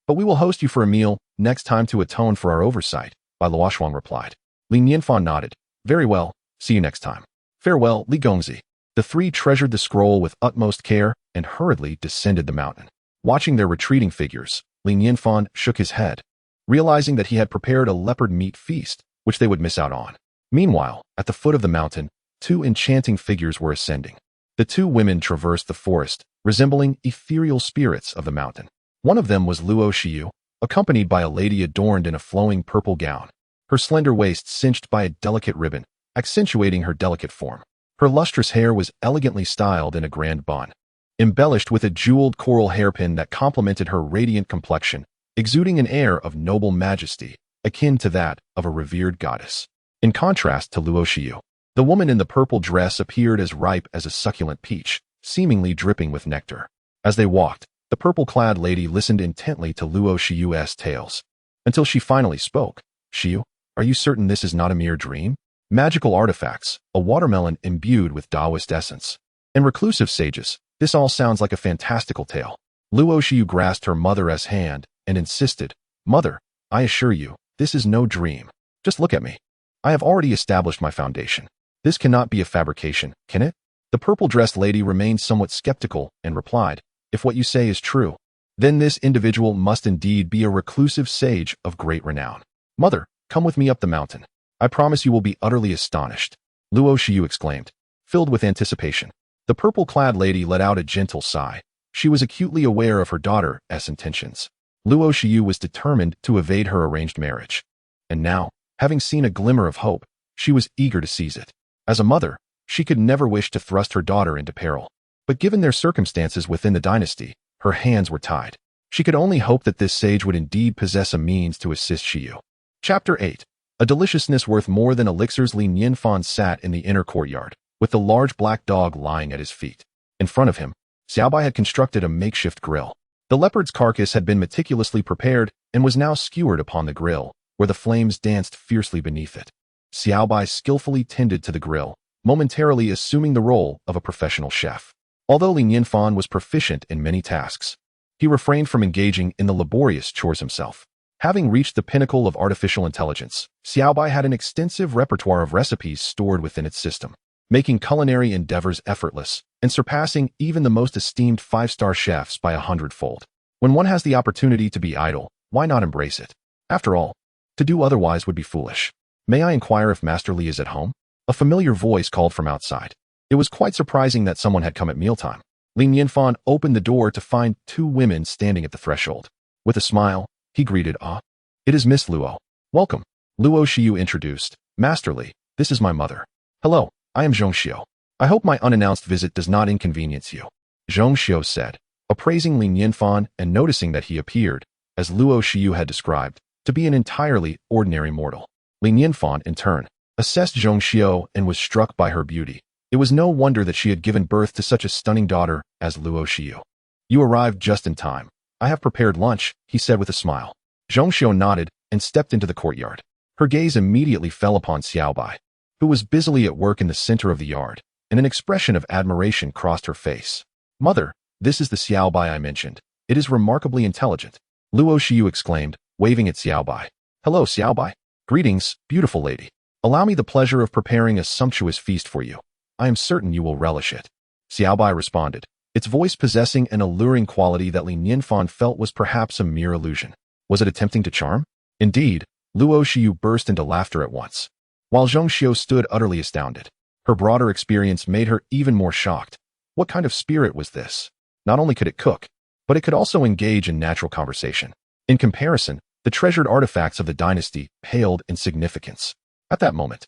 But we will host you for a meal next time to atone for our oversight," Bai Luoshuang replied. Li Nianfan nodded. "Very well, see you next time." "Farewell, Li Gongzi." The three treasured the scroll with utmost care and hurriedly descended the mountain. Watching their retreating figures, Li Nianfan shook his head, realizing that he had prepared a leopard meat feast, which they would miss out on. Meanwhile, at the foot of the mountain, two enchanting figures were ascending. The two women traversed the forest, resembling ethereal spirits of the mountain. One of them was Luo Xiu, accompanied by a lady adorned in a flowing purple gown, her slender waist cinched by a delicate ribbon, accentuating her delicate form. Her lustrous hair was elegantly styled in a grand bun, embellished with a jeweled coral hairpin that complemented her radiant complexion, exuding an air of noble majesty, akin to that of a revered goddess. In contrast to Luo Xiu, the woman in the purple dress appeared as ripe as a succulent peach, seemingly dripping with nectar. As they walked, the purple-clad lady listened intently to Luo Xiu's tales, until she finally spoke. "Xiu, are you certain this is not a mere dream? Magical artifacts, a watermelon imbued with Taoist essence, and reclusive sages, this all sounds like a fantastical tale." Luo Xiu grasped her mother's hand and insisted, "Mother, I assure you, this is no dream. Just look at me. I have already established my foundation. This cannot be a fabrication, can it?" The purple-dressed lady remained somewhat skeptical and replied, "If what you say is true, then this individual must indeed be a reclusive sage of great renown. Mother, come with me up the mountain. I promise you will be utterly astonished," Luo Xiu exclaimed, filled with anticipation. The purple-clad lady let out a gentle sigh. She was acutely aware of her daughter's intentions. Luo Xiu was determined to evade her arranged marriage. And now, having seen a glimmer of hope, she was eager to seize it. As a mother, she could never wish to thrust her daughter into peril. But given their circumstances within the dynasty, her hands were tied. She could only hope that this sage would indeed possess a means to assist Xiu. Chapter 8. A deliciousness worth more than elixirs. Li Nianfan sat in the inner courtyard, with the large black dog lying at his feet. In front of him, Xiaobai had constructed a makeshift grill. The leopard's carcass had been meticulously prepared and was now skewered upon the grill, where the flames danced fiercely beneath it. Xiaobai skillfully tended to the grill, momentarily assuming the role of a professional chef. Although Li Nianfan was proficient in many tasks, he refrained from engaging in the laborious chores himself. Having reached the pinnacle of artificial intelligence, Xiaobai had an extensive repertoire of recipes stored within its system, making culinary endeavors effortless and surpassing even the most esteemed five-star chefs by 100-fold. When one has the opportunity to be idle, why not embrace it? After all, to do otherwise would be foolish. "May I inquire if Master Li is at home?" A familiar voice called from outside. It was quite surprising that someone had come at mealtime. Li Nianfan opened the door to find two women standing at the threshold. With a smile, he greeted, "Ah, it is Miss Luo. Welcome." Luo Xiu introduced, "Master Li, this is my mother." "Hello, I am Zhong Xiu. I hope my unannounced visit does not inconvenience you," Zhong Xiu said, appraising Li Nianfan and noticing that he appeared, as Luo Xiu had described, to be an entirely ordinary mortal. Li Nianfan, in turn, assessed Zhong Xiu and was struck by her beauty. It was no wonder that she had given birth to such a stunning daughter as Luo Xiu. "You arrived just in time. I have prepared lunch," he said with a smile. Zhong Xiu nodded and stepped into the courtyard. Her gaze immediately fell upon Xiaobai. who was busily at work in the center of the yard, and an expression of admiration crossed her face. "Mother, this is the Xiaobai I mentioned. It is remarkably intelligent," Luo Xiu exclaimed, waving at Xiaobai. "Hello, Xiaobai. Greetings, beautiful lady. Allow me the pleasure of preparing a sumptuous feast for you. I am certain you will relish it." Xiaobai responded, its voice possessing an alluring quality that Li Nianfan felt was perhaps a mere illusion. Was it attempting to charm? Indeed, Luo Xiu burst into laughter at once, while Zhong Xiu stood utterly astounded. Her broader experience made her even more shocked. What kind of spirit was this? Not only could it cook, but it could also engage in natural conversation. In comparison, the treasured artifacts of the dynasty paled in significance. At that moment,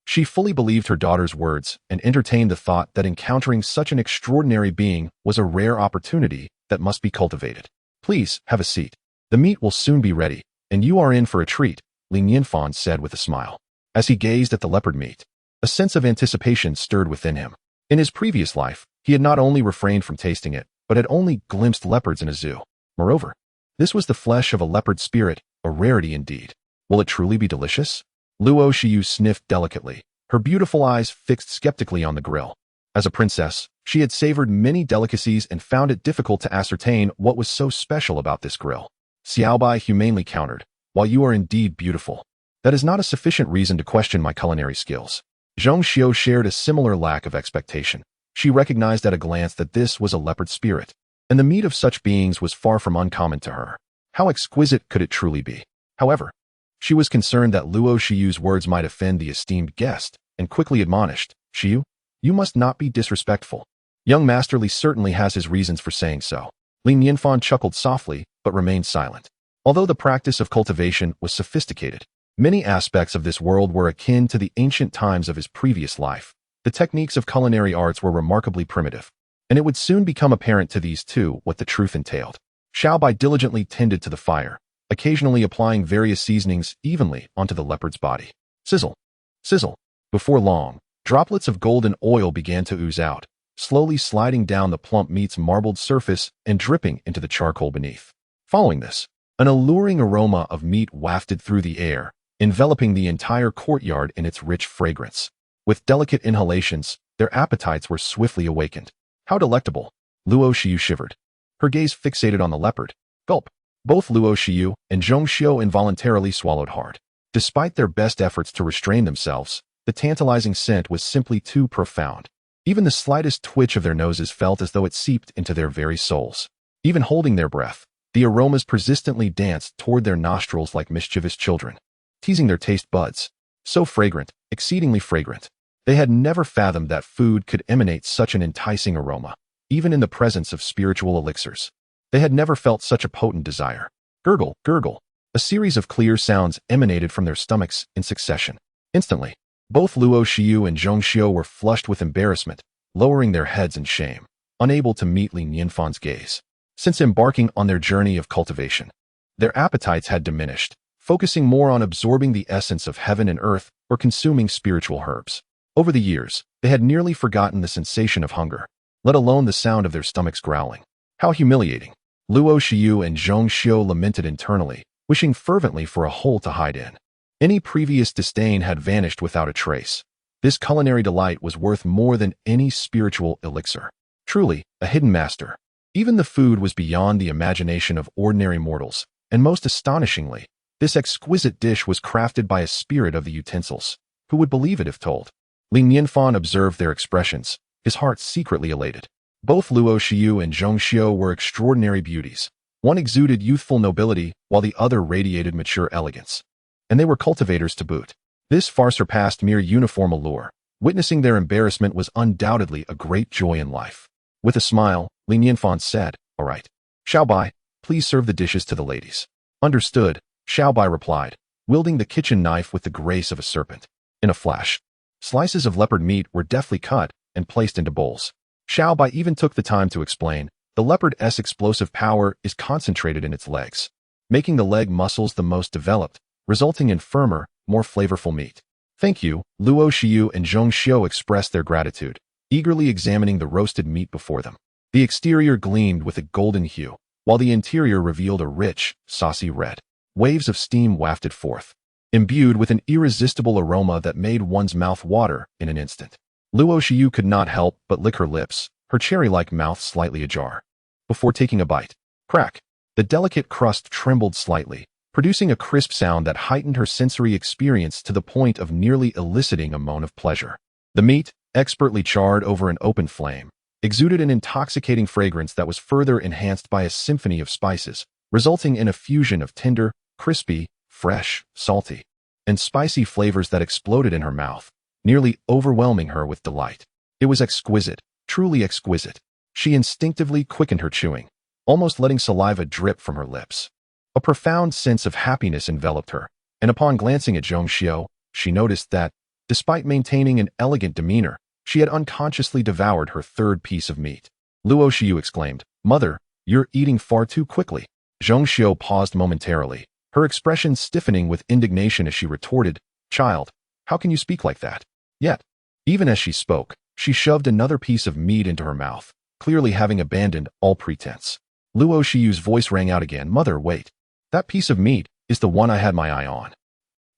she fully believed her daughter's words and entertained the thought that encountering such an extraordinary being was a rare opportunity that must be cultivated. "Please, have a seat. The meat will soon be ready, and you are in for a treat," Li Nianfan said with a smile. As he gazed at the leopard meat, a sense of anticipation stirred within him. In his previous life, he had not only refrained from tasting it, but had only glimpsed leopards in a zoo. Moreover, this was the flesh of a leopard spirit, a rarity indeed. Will it truly be delicious? Luo Xiu sniffed delicately, her beautiful eyes fixed skeptically on the grill. As a princess, she had savored many delicacies and found it difficult to ascertain what was so special about this grill. Xiaobai humanely countered, "While you are indeed beautiful, that is not a sufficient reason to question my culinary skills." Zhong Xiu shared a similar lack of expectation. She recognized at a glance that this was a leopard spirit, and the meat of such beings was far from uncommon to her. How exquisite could it truly be? However, she was concerned that Luo Xiu's words might offend the esteemed guest, and quickly admonished, "Xiu, you must not be disrespectful. Young Master Li certainly has his reasons for saying so." Li Nianfan chuckled softly, but remained silent. Although the practice of cultivation was sophisticated, many aspects of this world were akin to the ancient times of his previous life. The techniques of culinary arts were remarkably primitive, and it would soon become apparent to these two what the truth entailed. Xiaobai diligently tended to the fire, occasionally applying various seasonings evenly onto the leopard's body. Sizzle, sizzle. Before long, droplets of golden oil began to ooze out, slowly sliding down the plump meat's marbled surface and dripping into the charcoal beneath. Following this, an alluring aroma of meat wafted through the air, enveloping the entire courtyard in its rich fragrance. With delicate inhalations, their appetites were swiftly awakened. "How delectable!" Luo Xiu shivered, her gaze fixated on the leopard. Gulp. Both Luo Xiu and Zhong Xiu involuntarily swallowed hard. Despite their best efforts to restrain themselves, the tantalizing scent was simply too profound. Even the slightest twitch of their noses felt as though it seeped into their very souls. Even holding their breath, the aromas persistently danced toward their nostrils like mischievous children, teasing their taste buds. So fragrant, exceedingly fragrant. They had never fathomed that food could emanate such an enticing aroma, even in the presence of spiritual elixirs. They had never felt such a potent desire. Gurgle, gurgle. A series of clear sounds emanated from their stomachs in succession. Instantly, both Luo Xiu and Zhong Xiu were flushed with embarrassment, lowering their heads in shame, unable to meet Li Nianfan's gaze. Since embarking on their journey of cultivation, their appetites had diminished, focusing more on absorbing the essence of heaven and earth or consuming spiritual herbs. Over the years, they had nearly forgotten the sensation of hunger, let alone the sound of their stomachs growling. How humiliating! Luo Xiu and Zhong Xiu lamented internally, wishing fervently for a hole to hide in. Any previous disdain had vanished without a trace. This culinary delight was worth more than any spiritual elixir. Truly, a hidden master. Even the food was beyond the imagination of ordinary mortals, and most astonishingly, this exquisite dish was crafted by a spirit of the utensils. Who would believe it if told? Li Nianfan observed their expressions, his heart secretly elated. Both Luo Xiu and Zhong Xiu were extraordinary beauties. One exuded youthful nobility, while the other radiated mature elegance. And they were cultivators to boot. This far surpassed mere uniform allure. Witnessing their embarrassment was undoubtedly a great joy in life. With a smile, Li Nianfan said, "All right. Xiaobai, please serve the dishes to the ladies." "Understood," Xiaobai replied, wielding the kitchen knife with the grace of a serpent. In a flash, slices of leopard meat were deftly cut and placed into bowls. Xiaobai even took the time to explain, the leopard's explosive power is concentrated in its legs, making the leg muscles the most developed, resulting in firmer, more flavorful meat. "Thank you," Luo Xiu and Zhong Xiu expressed their gratitude, eagerly examining the roasted meat before them. The exterior gleamed with a golden hue, while the interior revealed a rich, saucy red. Waves of steam wafted forth, imbued with an irresistible aroma that made one's mouth water in an instant. Luo Xiu could not help but lick her lips, her cherry-like mouth slightly ajar. Before taking a bite, crack, the delicate crust trembled slightly, producing a crisp sound that heightened her sensory experience to the point of nearly eliciting a moan of pleasure. The meat, expertly charred over an open flame, exuded an intoxicating fragrance that was further enhanced by a symphony of spices, resulting in a fusion of tender, crispy, fresh, salty, and spicy flavors that exploded in her mouth, nearly overwhelming her with delight. It was exquisite, truly exquisite. She instinctively quickened her chewing, almost letting saliva drip from her lips. A profound sense of happiness enveloped her, and upon glancing at Zhong Xiu, she noticed that, despite maintaining an elegant demeanor, she had unconsciously devoured her third piece of meat. Luo Xiu exclaimed, "Mother, you're eating far too quickly." Zhong Xiu paused momentarily, her expression stiffening with indignation as she retorted, "Child, how can you speak like that?" Yet, even as she spoke, she shoved another piece of meat into her mouth, clearly having abandoned all pretense. Luo Xiu's voice rang out again, "Mother, wait. That piece of meat is the one I had my eye on.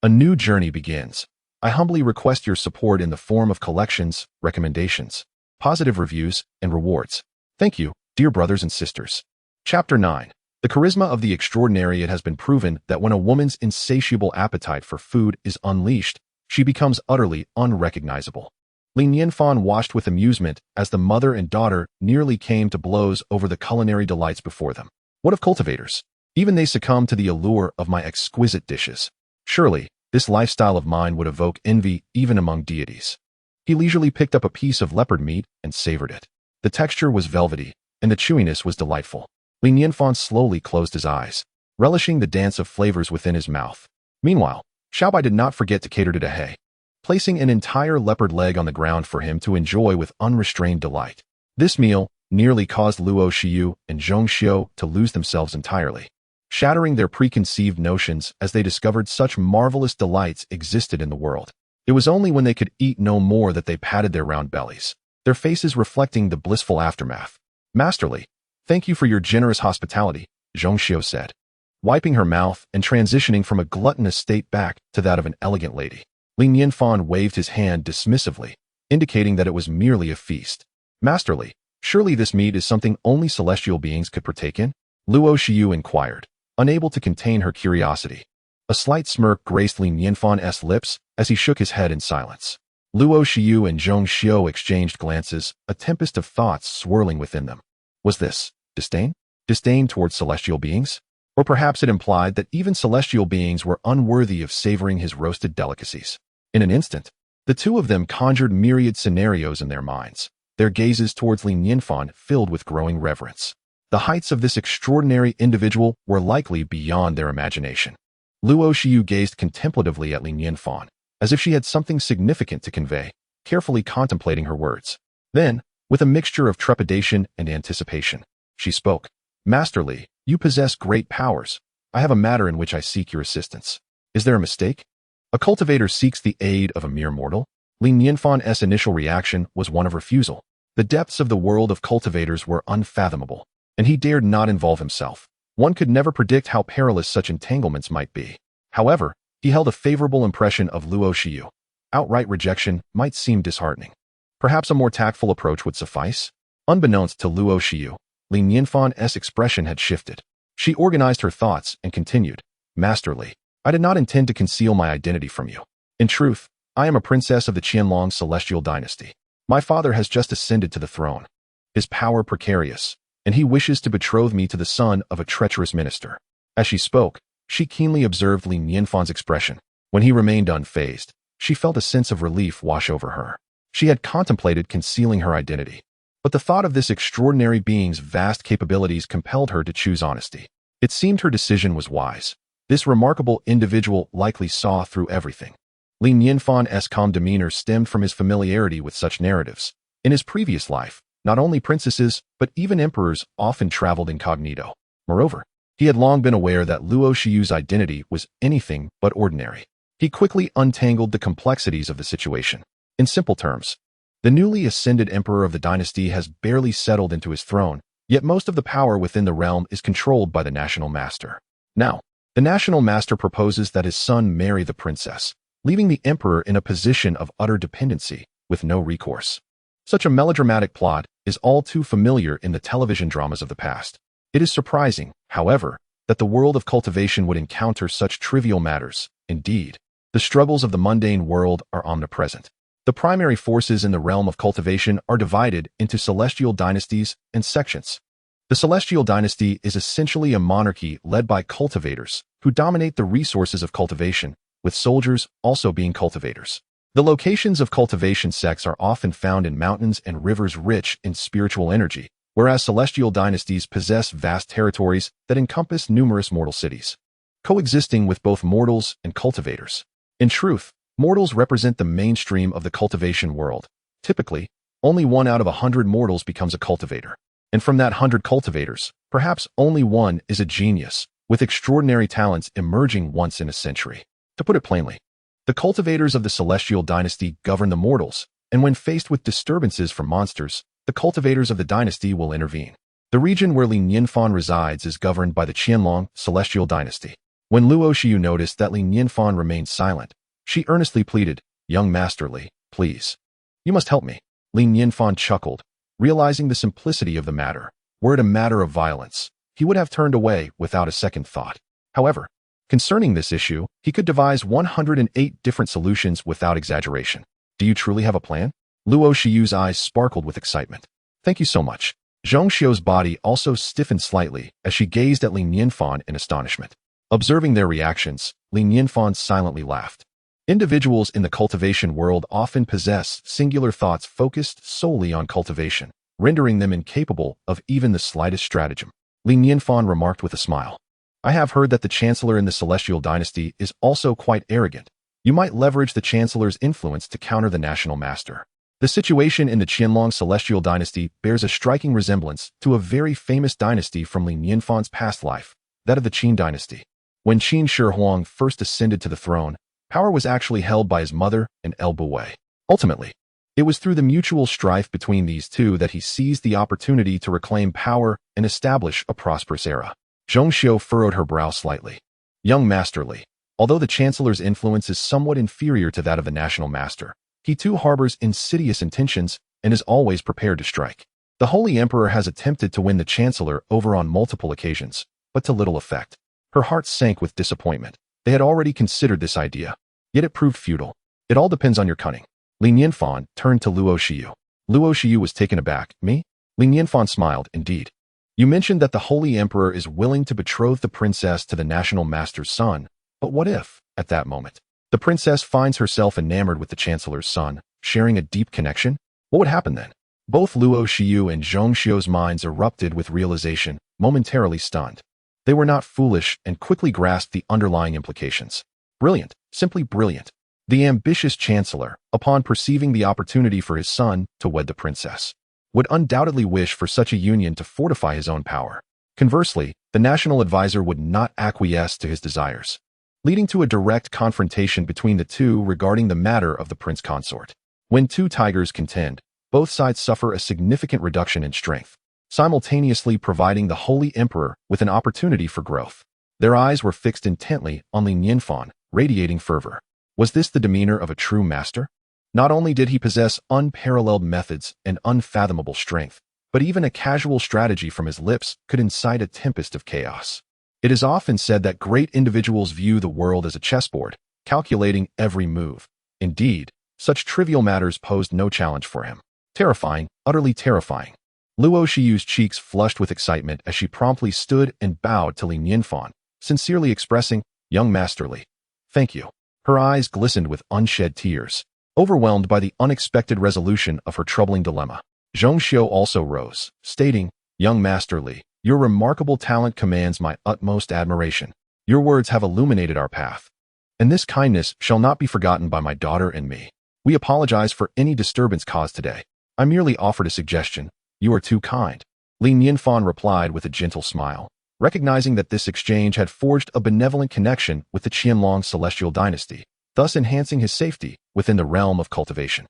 A new journey begins. I humbly request your support in the form of collections, recommendations, positive reviews, and rewards. Thank you, dear brothers and sisters." Chapter 9. The charisma of the extraordinary. It has been proven that when a woman's insatiable appetite for food is unleashed, she becomes utterly unrecognizable. Nianfan watched with amusement as the mother and daughter nearly came to blows over the culinary delights before them. What of cultivators? Even they succumb to the allure of my exquisite dishes. Surely, this lifestyle of mine would evoke envy even among deities. He leisurely picked up a piece of leopard meat and savored it. The texture was velvety, and the chewiness was delightful. Nianfan slowly closed his eyes, relishing the dance of flavors within his mouth. Meanwhile, Xiaobai did not forget to cater to Dehei, placing an entire leopard leg on the ground for him to enjoy with unrestrained delight. This meal nearly caused Luo Xiu and Zhong Xiu to lose themselves entirely, shattering their preconceived notions as they discovered such marvelous delights existed in the world. It was only when they could eat no more that they patted their round bellies, their faces reflecting the blissful aftermath. "Masterly, thank you for your generous hospitality," Zhong Xiu said, wiping her mouth and transitioning from a gluttonous state back to that of an elegant lady. Nianfan waved his hand dismissively, indicating that it was merely a feast. "Masterly, surely this meat is something only celestial beings could partake in?" Luo Xiu inquired, unable to contain her curiosity. A slight smirk graced Nianfan's lips as he shook his head in silence. Luo Xiu and Zhong Xiu exchanged glances, a tempest of thoughts swirling within them. Was this disdain? Disdain towards celestial beings? Or perhaps it implied that even celestial beings were unworthy of savoring his roasted delicacies. In an instant, the two of them conjured myriad scenarios in their minds, their gazes towards Nianfan filled with growing reverence. The heights of this extraordinary individual were likely beyond their imagination. Luo Xiu gazed contemplatively at Nianfan, as if she had something significant to convey, carefully contemplating her words. Then, with a mixture of trepidation and anticipation, she spoke. "Masterly, you possess great powers. I have a matter in which I seek your assistance. Is there a mistake? A cultivator seeks the aid of a mere mortal?" Nianfan's initial reaction was one of refusal. The depths of the world of cultivators were unfathomable, and he dared not involve himself. One could never predict how perilous such entanglements might be. However, he held a favorable impression of Luo Xiu. Outright rejection might seem disheartening. Perhaps a more tactful approach would suffice? Unbeknownst to Luo Xiu, Nianfan's expression had shifted. She organized her thoughts and continued, "Masterly, I did not intend to conceal my identity from you. In truth, I am a princess of the Qianlong celestial dynasty. My father has just ascended to the throne, his power precarious, and he wishes to betroth me to the son of a treacherous minister." As she spoke, she keenly observed Nianfan's expression. When he remained unfazed, she felt a sense of relief wash over her. She had contemplated concealing her identity, but the thought of this extraordinary being's vast capabilities compelled her to choose honesty. It seemed her decision was wise. This remarkable individual likely saw through everything. Nianfan's calm demeanor stemmed from his familiarity with such narratives. In his previous life, not only princesses, but even emperors often traveled incognito. Moreover, he had long been aware that Luo Xiu's identity was anything but ordinary. He quickly untangled the complexities of the situation. In simple terms, the newly ascended emperor of the dynasty has barely settled into his throne, yet most of the power within the realm is controlled by the national master. Now, The national master proposes that his son marry the princess, leaving the emperor in a position of utter dependency with no recourse. Such a melodramatic plot is all too familiar in the television dramas of the past. It is surprising, however, that the world of cultivation would encounter such trivial matters. Indeed, the struggles of the mundane world are omnipresent. The primary forces in the realm of cultivation are divided into celestial dynasties and sections. The celestial dynasty is essentially a monarchy led by cultivators who dominate the resources of cultivation, with soldiers also being cultivators. The locations of cultivation sects are often found in mountains and rivers rich in spiritual energy, whereas celestial dynasties possess vast territories that encompass numerous mortal cities, coexisting with both mortals and cultivators. In truth, mortals represent the mainstream of the cultivation world. Typically, only 1 out of 100 mortals becomes a cultivator. And from that 100 cultivators, perhaps only one is a genius, with extraordinary talents emerging once in a century. To put it plainly, the cultivators of the celestial dynasty govern the mortals, and when faced with disturbances from monsters, the cultivators of the dynasty will intervene. The region where Li Nianfan resides is governed by the Qianlong celestial dynasty. When Luo Xiu noticed that Li Nianfan remained silent, she earnestly pleaded, "Young Master Li, please. You must help me." Li Nianfan chuckled, realizing the simplicity of the matter. Were it a matter of violence, he would have turned away without a second thought. However, concerning this issue, he could devise 108 different solutions without exaggeration. Do you truly have a plan? Luo Xiu's eyes sparkled with excitement. Thank you so much. Zhong Xiu's body also stiffened slightly as she gazed at Li Nianfan in astonishment. Observing their reactions, Li Nianfan silently laughed. Individuals in the cultivation world often possess singular thoughts focused solely on cultivation, rendering them incapable of even the slightest stratagem. Li Nianfan remarked with a smile. I have heard that the chancellor in the celestial dynasty is also quite arrogant. You might leverage the chancellor's influence to counter the national master. The situation in the Qianlong celestial dynasty bears a striking resemblance to a very famous dynasty from Li Nianfan's past life, that of the Qin dynasty. When Qin Shi Huang first ascended to the throne, power was actually held by his mother and El Buwei. Ultimately, it was through the mutual strife between these two that he seized the opportunity to reclaim power and establish a prosperous era. Zhong Xiu furrowed her brow slightly. Young Master Li, although the chancellor's influence is somewhat inferior to that of the national master, he too harbors insidious intentions and is always prepared to strike. The Holy Emperor has attempted to win the chancellor over on multiple occasions, but to little effect. Her heart sank with disappointment. They had already considered this idea, yet it proved futile. It all depends on your cunning. Li Nianfan turned to Luo Xiu. Luo Xiu was taken aback. Me? Li Nianfan smiled. Indeed. You mentioned that the Holy Emperor is willing to betroth the princess to the national master's son, but what if, at that moment, the princess finds herself enamored with the chancellor's son, sharing a deep connection? What would happen then? Both Luo Xiu and Zhong Xiu's minds erupted with realization, momentarily stunned. They were not foolish and quickly grasped the underlying implications. Brilliant, simply brilliant. The ambitious chancellor, upon perceiving the opportunity for his son to wed the princess, would undoubtedly wish for such a union to fortify his own power. Conversely, the national advisor would not acquiesce to his desires, leading to a direct confrontation between the two regarding the matter of the prince consort. When two tigers contend, both sides suffer a significant reduction in strength, simultaneously providing the Holy Emperor with an opportunity for growth. Their eyes were fixed intently on Li Nianfan, radiating fervor. Was this the demeanor of a true master? Not only did he possess unparalleled methods and unfathomable strength, but even a casual strategy from his lips could incite a tempest of chaos. It is often said that great individuals view the world as a chessboard, calculating every move. Indeed, such trivial matters posed no challenge for him. Terrifying, utterly terrifying. Luo Xiu's cheeks flushed with excitement as she promptly stood and bowed to Li Nianfan, sincerely expressing, "Young Master Li, thank you." Her eyes glistened with unshed tears, overwhelmed by the unexpected resolution of her troubling dilemma. Zhong Xiu also rose, stating, "Young Master Li, your remarkable talent commands my utmost admiration. Your words have illuminated our path, and this kindness shall not be forgotten by my daughter and me. We apologize for any disturbance caused today. I merely offered a suggestion. You are too kind." Li Nianfan replied with a gentle smile, recognizing that this exchange had forged a benevolent connection with the Qianlong celestial dynasty, thus enhancing his safety within the realm of cultivation.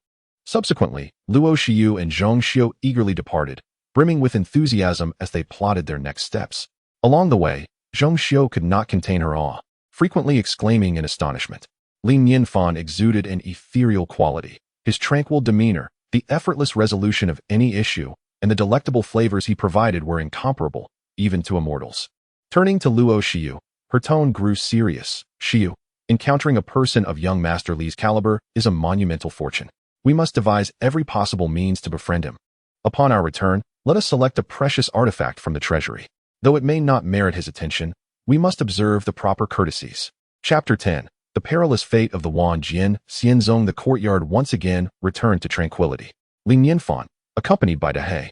Subsequently, Luo Xiu and Zhong Xiu eagerly departed, brimming with enthusiasm as they plotted their next steps. Along the way, Zhong Xiu could not contain her awe. frequently exclaiming in astonishment. Nianfan exuded an ethereal quality. His tranquil demeanor, the effortless resolution of any issue, and the delectable flavors he provided were incomparable, even to immortals. Turning to Luo Xiu, her tone grew serious. Xiu, encountering a person of young Master Li's caliber is a monumental fortune. We must devise every possible means to befriend him. Upon our return, let us select a precious artifact from the treasury. Though it may not merit his attention, we must observe the proper courtesies. Chapter 10. The perilous fate of the Wan Jian Xianzong. The courtyard once again returned to tranquility. Nianfan, accompanied by Dehei,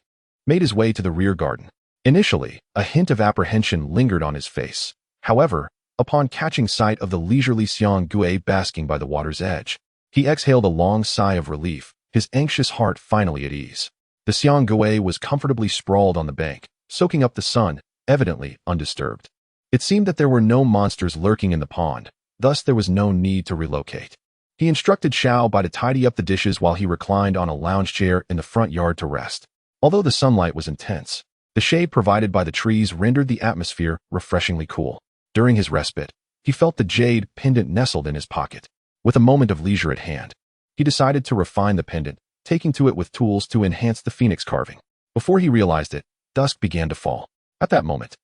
made his way to the rear garden. Initially, a hint of apprehension lingered on his face. However, upon catching sight of the leisurely Xiang Gui basking by the water's edge, he exhaled a long sigh of relief, his anxious heart finally at ease. The Xiang Gui was comfortably sprawled on the bank, soaking up the sun, evidently undisturbed. It seemed that there were no monsters lurking in the pond, thus there was no need to relocate. He instructed Xiao Bai to tidy up the dishes while he reclined on a lounge chair in the front yard to rest. Although the sunlight was intense, the shade provided by the trees rendered the atmosphere refreshingly cool. During his respite, he felt the jade pendant nestled in his pocket. With a moment of leisure at hand, he decided to refine the pendant, taking to it with tools to enhance the phoenix carving. Before he realized it, dusk began to fall. At that moment,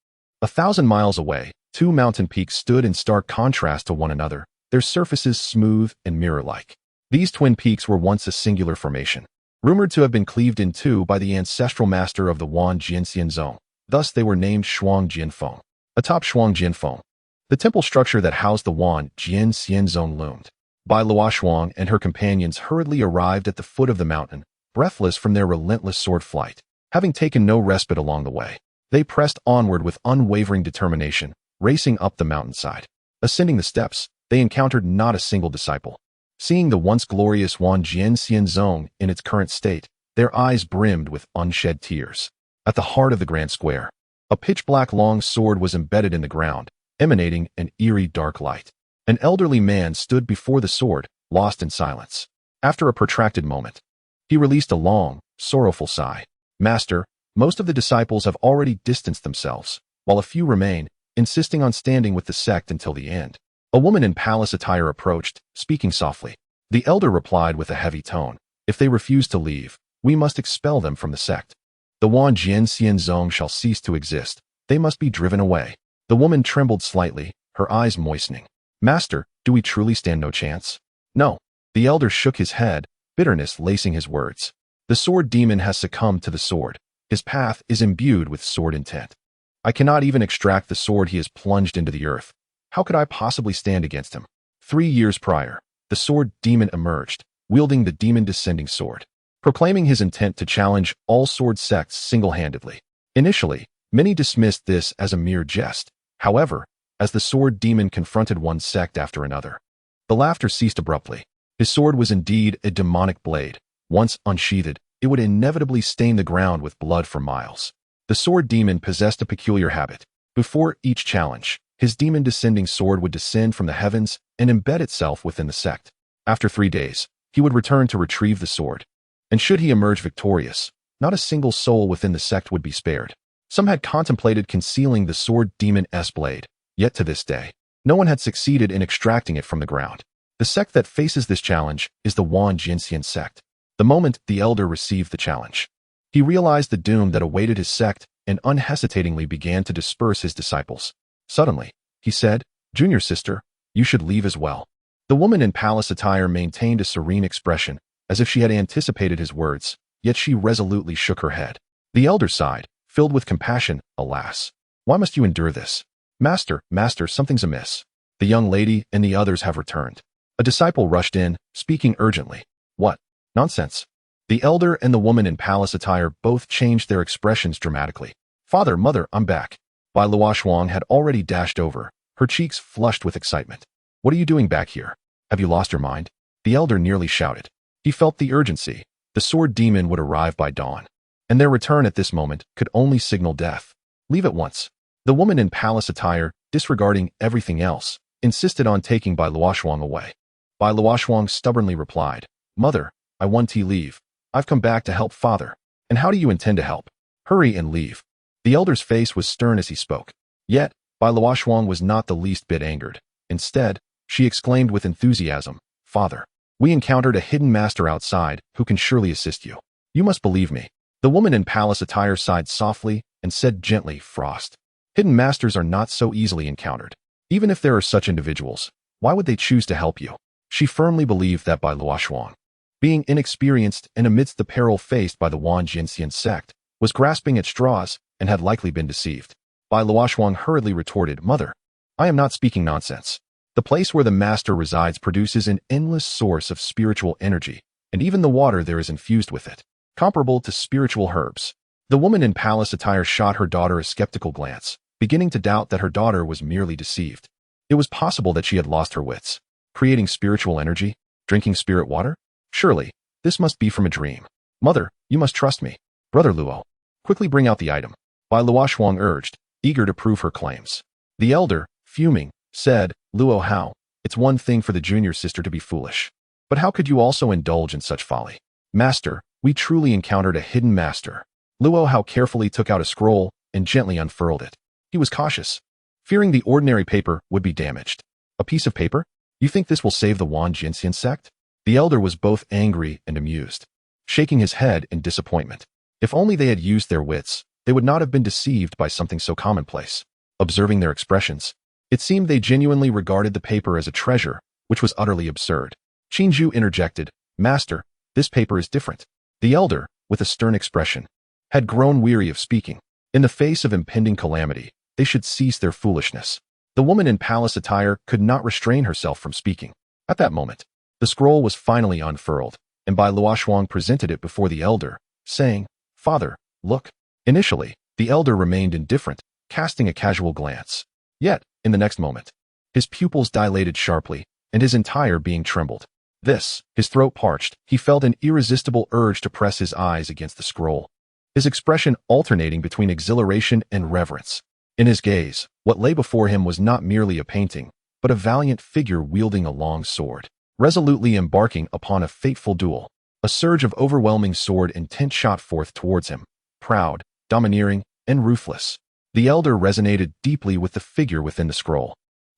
1,000 miles away, two mountain peaks stood in stark contrast to one another, their surfaces smooth and mirror-like. These twin peaks were once a singular formation, rumored to have been cleaved in two by the ancestral master of the Wan Jian Xianzong. Thus they were named Shuang Jianfeng. Atop Shuang Jianfeng, the temple structure that housed the Wan Jian Xianzong loomed. Bai Luoshuang and her companions hurriedly arrived at the foot of the mountain, breathless from their relentless sword flight. Having taken no respite along the way, they pressed onward with unwavering determination, racing up the mountainside. Ascending the steps, they encountered not a single disciple. Seeing the once glorious Wan Jian Xianzong in its current state, their eyes brimmed with unshed tears. At the heart of the grand square, a pitch-black long sword was embedded in the ground, emanating an eerie dark light. An elderly man stood before the sword, lost in silence. After a protracted moment, he released a long, sorrowful sigh. Master, most of the disciples have already distanced themselves, while a few remain, insisting on standing with the sect until the end. A woman in palace attire approached, speaking softly. The elder replied with a heavy tone, "If they refuse to leave, we must expel them from the sect. The Wan Jian Xianzong shall cease to exist. They must be driven away." The woman trembled slightly, her eyes moistening. "Master, do we truly stand no chance?" "No." The elder shook his head, bitterness lacing his words. "The sword demon has succumbed to the sword. His path is imbued with sword intent. I cannot even extract the sword he has plunged into the earth. How could I possibly stand against him?" 3 years prior, the sword demon emerged, wielding the demon descending sword, proclaiming his intent to challenge all sword sects single-handedly. Initially, many dismissed this as a mere jest. However, as the sword demon confronted one sect after another, the laughter ceased abruptly. His sword was indeed a demonic blade. Once unsheathed, it would inevitably stain the ground with blood for miles. The sword demon possessed a peculiar habit. Before each challenge, his demon descending sword would descend from the heavens and embed itself within the sect. After 3 days, he would return to retrieve the sword. And should he emerge victorious, not a single soul within the sect would be spared. Some had contemplated concealing the sword demon's blade, yet to this day, no one had succeeded in extracting it from the ground. The sect that faces this challenge is the Wan Jinxian sect. The moment the elder received the challenge, he realized the doom that awaited his sect and unhesitatingly began to disperse his disciples. Suddenly, he said, "Junior sister, you should leave as well." The woman in palace attire maintained a serene expression, as if she had anticipated his words, yet she resolutely shook her head. The elder sighed, filled with compassion. "Alas, why must you endure this?" Master, something's amiss. The young lady and the others have returned." A disciple rushed in, speaking urgently. "What? Nonsense." The elder and the woman in palace attire both changed their expressions dramatically. "Father, mother, I'm back." Bai Luoshuang had already dashed over, her cheeks flushed with excitement. "What are you doing back here? Have you lost your mind?" The elder nearly shouted. He felt the urgency. The sword demon would arrive by dawn, and their return at this moment could only signal death. "Leave at once." The woman in palace attire, disregarding everything else, insisted on taking Bai Luoshuang away. Bai Luoshuang stubbornly replied, "Mother, I want to leave. I've come back to help father." "And how do you intend to help?" "Hurry and leave." The elder's face was stern as he spoke. Yet, Bai Luoshuang was not the least bit angered. Instead, she exclaimed with enthusiasm, "Father, we encountered a hidden master outside who can surely assist you. You must believe me." The woman in palace attire sighed softly and said gently, "Frost. Hidden masters are not so easily encountered. Even if there are such individuals, why would they choose to help you?" She firmly believed that Bai Luoxuan, being inexperienced and amidst the peril faced by the Wan Jinxian sect, was grasping at straws and had likely been deceived. Bai Luoxuan hurriedly retorted, "Mother, I am not speaking nonsense. The place where the master resides produces an endless source of spiritual energy, and even the water there is infused with it, comparable to spiritual herbs." The woman in palace attire shot her daughter a skeptical glance, beginning to doubt that her daughter was merely deceived. It was possible that she had lost her wits. Creating spiritual energy? Drinking spirit water? Surely, this must be from a dream. "Mother, you must trust me. Brother Luo, quickly bring out the item," Bai Luoxuan urged, eager to prove her claims. The elder, fuming, said, "Luo Hao, it's one thing for the junior sister to be foolish. But how could you also indulge in such folly? Master, we truly encountered a hidden master." Luo Hao carefully took out a scroll and gently unfurled it. He was cautious, fearing the ordinary paper would be damaged. "A piece of paper? You think this will save the Wan Jinxian sect?" The elder was both angry and amused, shaking his head in disappointment. If only they had used their wits, they would not have been deceived by something so commonplace. Observing their expressions, it seemed they genuinely regarded the paper as a treasure, which was utterly absurd. Qingju interjected, "Master, this paper is different." The elder, with a stern expression, had grown weary of speaking. In the face of impending calamity, they should cease their foolishness. The woman in palace attire could not restrain herself from speaking. At that moment, the scroll was finally unfurled, and Bai Luoxuan presented it before the elder, saying, "Father, look." Initially, the elder remained indifferent, casting a casual glance. Yet, in the next moment, his pupils dilated sharply, and his entire being trembled. His throat parched, he felt an irresistible urge to press his eyes against the scroll, his expression alternating between exhilaration and reverence. In his gaze, what lay before him was not merely a painting, but a valiant figure wielding a long sword, resolutely embarking upon a fateful duel. A surge of overwhelming sword intent shot forth towards him, proud, domineering, and ruthless. The elder resonated deeply with the figure within the scroll.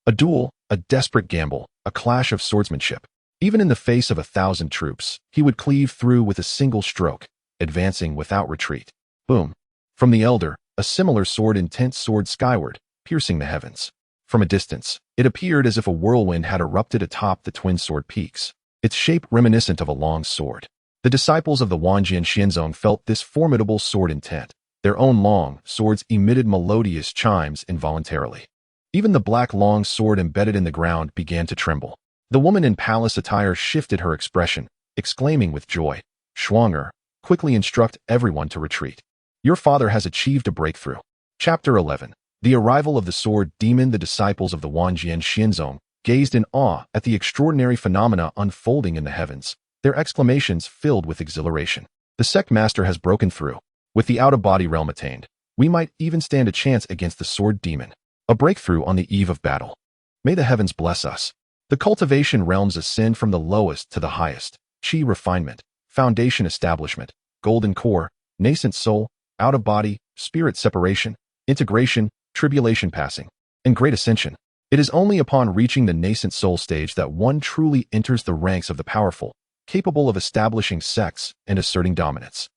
A duel, a desperate gamble, a clash of swordsmanship. Even in the face of 1,000 troops, he would cleave through with a single stroke, advancing without retreat. Boom! From the elder, a similar sword intent soared skyward, piercing the heavens. From a distance, it appeared as if a whirlwind had erupted atop the twin sword peaks, its shape reminiscent of a long sword. The disciples of the Wanjian Xianzong felt this formidable sword intent. Their own long swords emitted melodious chimes involuntarily. Even the black long sword embedded in the ground began to tremble. The woman in palace attire shifted her expression, exclaiming with joy, "Schwanger, quickly instruct everyone to retreat. Your father has achieved a breakthrough." Chapter 11. The arrival of the sword demon. The disciples of the Wanjian Xianzong gazed in awe at the extraordinary phenomena unfolding in the heavens, their exclamations filled with exhilaration. "The sect master has broken through. With the out-of-body realm attained, we might even stand a chance against the sword demon. A breakthrough on the eve of battle. May the heavens bless us." The cultivation realms ascend from the lowest to the highest. Qi refinement, foundation establishment, golden core, nascent soul, out-of-body, spirit separation, integration, tribulation passing, and great ascension. It is only upon reaching the nascent soul stage that one truly enters the ranks of the powerful, capable of establishing sects and asserting dominance.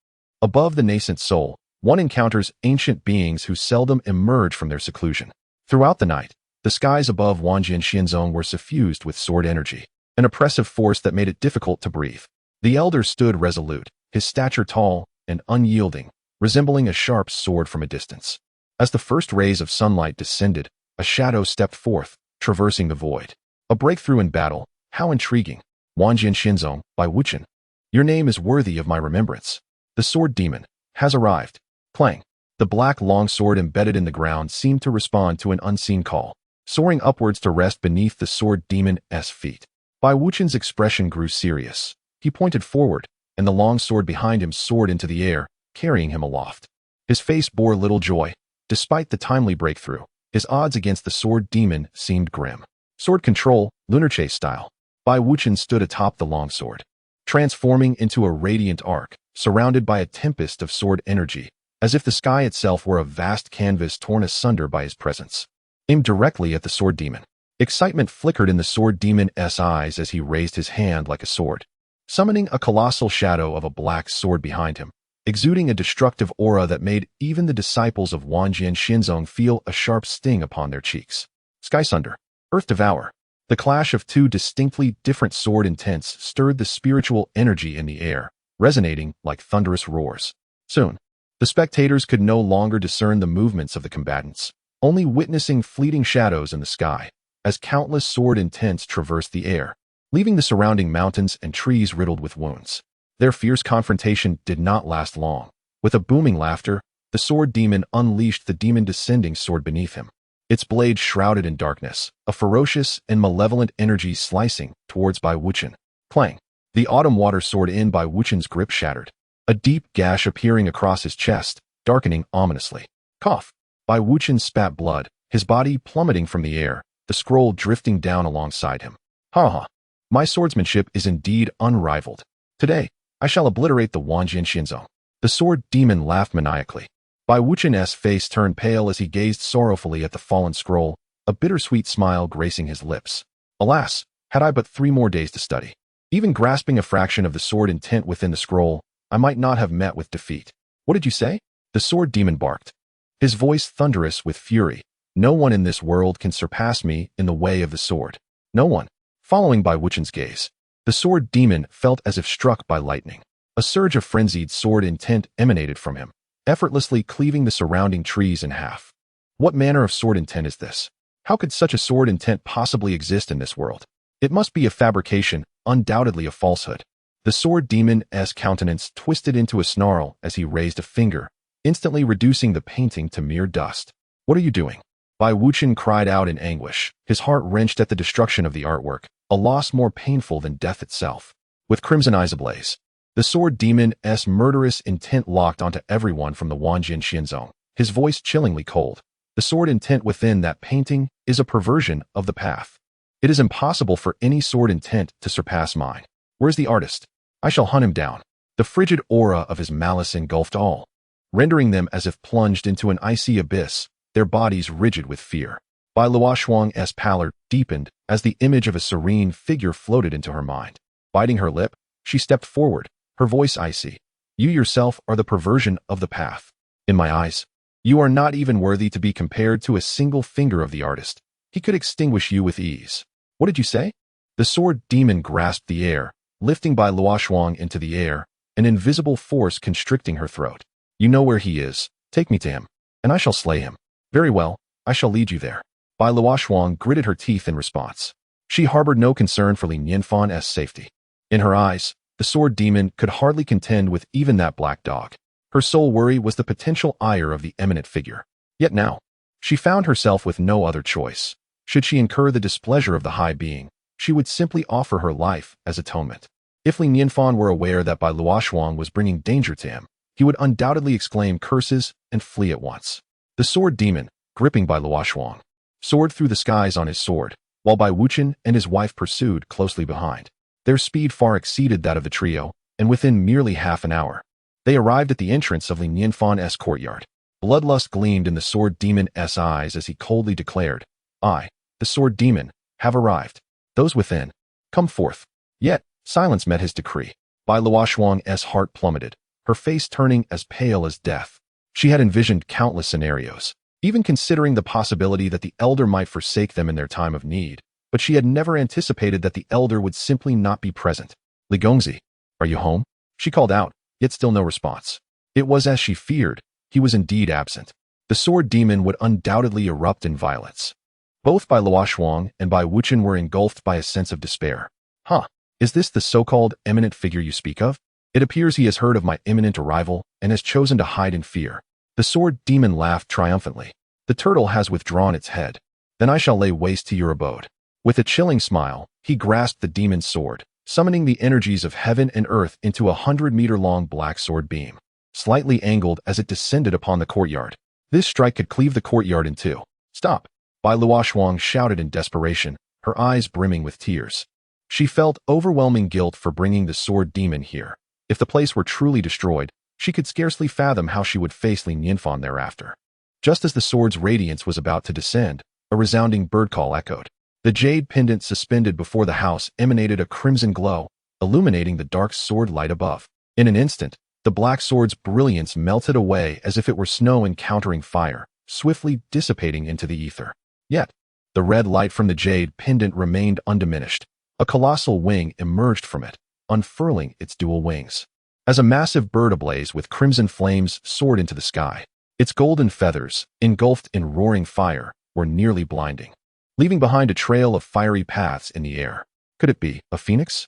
Above the nascent soul, one encounters ancient beings who seldom emerge from their seclusion. Throughout the night, the skies above Wanjian Xianzong were suffused with sword energy, an oppressive force that made it difficult to breathe. The elder stood resolute, his stature tall and unyielding, resembling a sharp sword from a distance. As the first rays of sunlight descended, a shadow stepped forth, traversing the void. A breakthrough in battle, how intriguing. Wanjian Xianzong, by Wuchen. Your name is worthy of my remembrance. The sword demon has arrived. Clang. The black long sword embedded in the ground seemed to respond to an unseen call, soaring upwards to rest beneath the sword demon's feet. Bai Wuchen's expression grew serious. He pointed forward, and the long sword behind him soared into the air, carrying him aloft. His face bore little joy. Despite the timely breakthrough, his odds against the sword demon seemed grim. Sword control, lunar chase style. Bai Wuchen stood atop the long sword, transforming into a radiant arc, surrounded by a tempest of sword energy, as if the sky itself were a vast canvas torn asunder by his presence. Aimed directly at the sword demon. Excitement flickered in the sword demon's eyes as he raised his hand like a sword, summoning a colossal shadow of a black sword behind him, exuding a destructive aura that made even the disciples of Wanjian Xinzong feel a sharp sting upon their cheeks. Sky Sunder, Earth Devour. The clash of two distinctly different sword intents stirred the spiritual energy in the air, resonating like thunderous roars. Soon, the spectators could no longer discern the movements of the combatants, only witnessing fleeting shadows in the sky, as countless sword intents traversed the air, leaving the surrounding mountains and trees riddled with wounds. Their fierce confrontation did not last long. With a booming laughter, the sword demon unleashed the demon-descending sword beneath him, its blade shrouded in darkness, a ferocious and malevolent energy slicing towards Bai Wuchen. Clang! The autumn water sword in Bai Wuchen's grip shattered, a deep gash appearing across his chest, darkening ominously. Cough! Bai Wuchen spat blood, his body plummeting from the air, the scroll drifting down alongside him. Ha ha! My swordsmanship is indeed unrivaled. Today, I shall obliterate the Wanjian Xinzong. The sword demon laughed maniacally. Bai Wuchen's face turned pale as he gazed sorrowfully at the fallen scroll, a bittersweet smile gracing his lips. Alas, had I but 3 more days to study. Even grasping a fraction of the sword intent within the scroll, I might not have met with defeat. What did you say? The sword demon barked, his voice thunderous with fury. No one in this world can surpass me in the way of the sword. No one. Following Bai Wuchen's gaze, the sword demon felt as if struck by lightning. A surge of frenzied sword intent emanated from him, effortlessly cleaving the surrounding trees in half. What manner of sword intent is this? How could such a sword intent possibly exist in this world? It must be a fabrication, undoubtedly a falsehood. The sword demon's countenance twisted into a snarl as he raised a finger, instantly reducing the painting to mere dust. What are you doing? Bai Wuchen cried out in anguish, his heart wrenched at the destruction of the artwork, a loss more painful than death itself. With crimson eyes ablaze, the sword demon's murderous intent locked onto everyone from the Wanjian Xinzong, his voice chillingly cold. The sword intent within that painting is a perversion of the path. It is impossible for any sword intent to surpass mine. Where's the artist? I shall hunt him down. The frigid aura of his malice engulfed all, rendering them as if plunged into an icy abyss, their bodies rigid with fear. Bai Luoshuang's pallor deepened as the image of a serene figure floated into her mind. Biting her lip, she stepped forward, her voice icy. You yourself are the perversion of the path. In my eyes, you are not even worthy to be compared to a single finger of the artist. He could extinguish you with ease. What did you say? The sword demon grasped the air, lifting Bai Luoshuang into the air, an invisible force constricting her throat. You know where he is. Take me to him, and I shall slay him. Very well, I shall lead you there. Bai Luoshuang gritted her teeth in response. She harbored no concern for Li Nianfan's safety. In her eyes, the sword demon could hardly contend with even that black dog. Her sole worry was the potential ire of the eminent figure. Yet now, she found herself with no other choice. Should she incur the displeasure of the high being, she would simply offer her life as atonement. If Li Nianfan were aware that Bai Luoshuang was bringing danger to him, he would undoubtedly exclaim curses and flee at once. The sword demon, gripping Bai Luoshuang, soared through the skies on his sword, while Bai Wuchen and his wife pursued closely behind. Their speed far exceeded that of the trio, and within merely half an hour, they arrived at the entrance of Li Nianfan's courtyard. Bloodlust gleamed in the sword demon's eyes as he coldly declared, I, the sword demon, have arrived. Those within, come forth. Yet, silence met his decree. Bai Luoshuang's heart plummeted, her face turning as pale as death. She had envisioned countless scenarios, even considering the possibility that the elder might forsake them in their time of need, but she had never anticipated that the elder would simply not be present. Li Gongzi, are you home? She called out, yet still no response. It was as she feared, he was indeed absent. The sword demon would undoubtedly erupt in violence. Both Bai Luoshuang and Bai Wuchen were engulfed by a sense of despair. Is this the so-called eminent figure you speak of? It appears he has heard of my imminent arrival and has chosen to hide in fear. The sword demon laughed triumphantly. The turtle has withdrawn its head. Then I shall lay waste to your abode. With a chilling smile, he grasped the demon's sword, summoning the energies of heaven and earth into a 100-meter-long black sword beam, slightly angled as it descended upon the courtyard. This strike could cleave the courtyard in two. Stop! Bai Luoshuang shouted in desperation, her eyes brimming with tears. She felt overwhelming guilt for bringing the sword demon here. If the place were truly destroyed, she could scarcely fathom how she would face Li Nianfan thereafter. Just as the sword's radiance was about to descend, a resounding bird call echoed. The jade pendant suspended before the house emanated a crimson glow, illuminating the dark sword light above. In an instant, the black sword's brilliance melted away as if it were snow encountering fire, swiftly dissipating into the ether. Yet, the red light from the jade pendant remained undiminished. A colossal wing emerged from it, unfurling its dual wings. As a massive bird ablaze with crimson flames soared into the sky, its golden feathers, engulfed in roaring fire, were nearly blinding, leaving behind a trail of fiery paths in the air. Could it be a phoenix?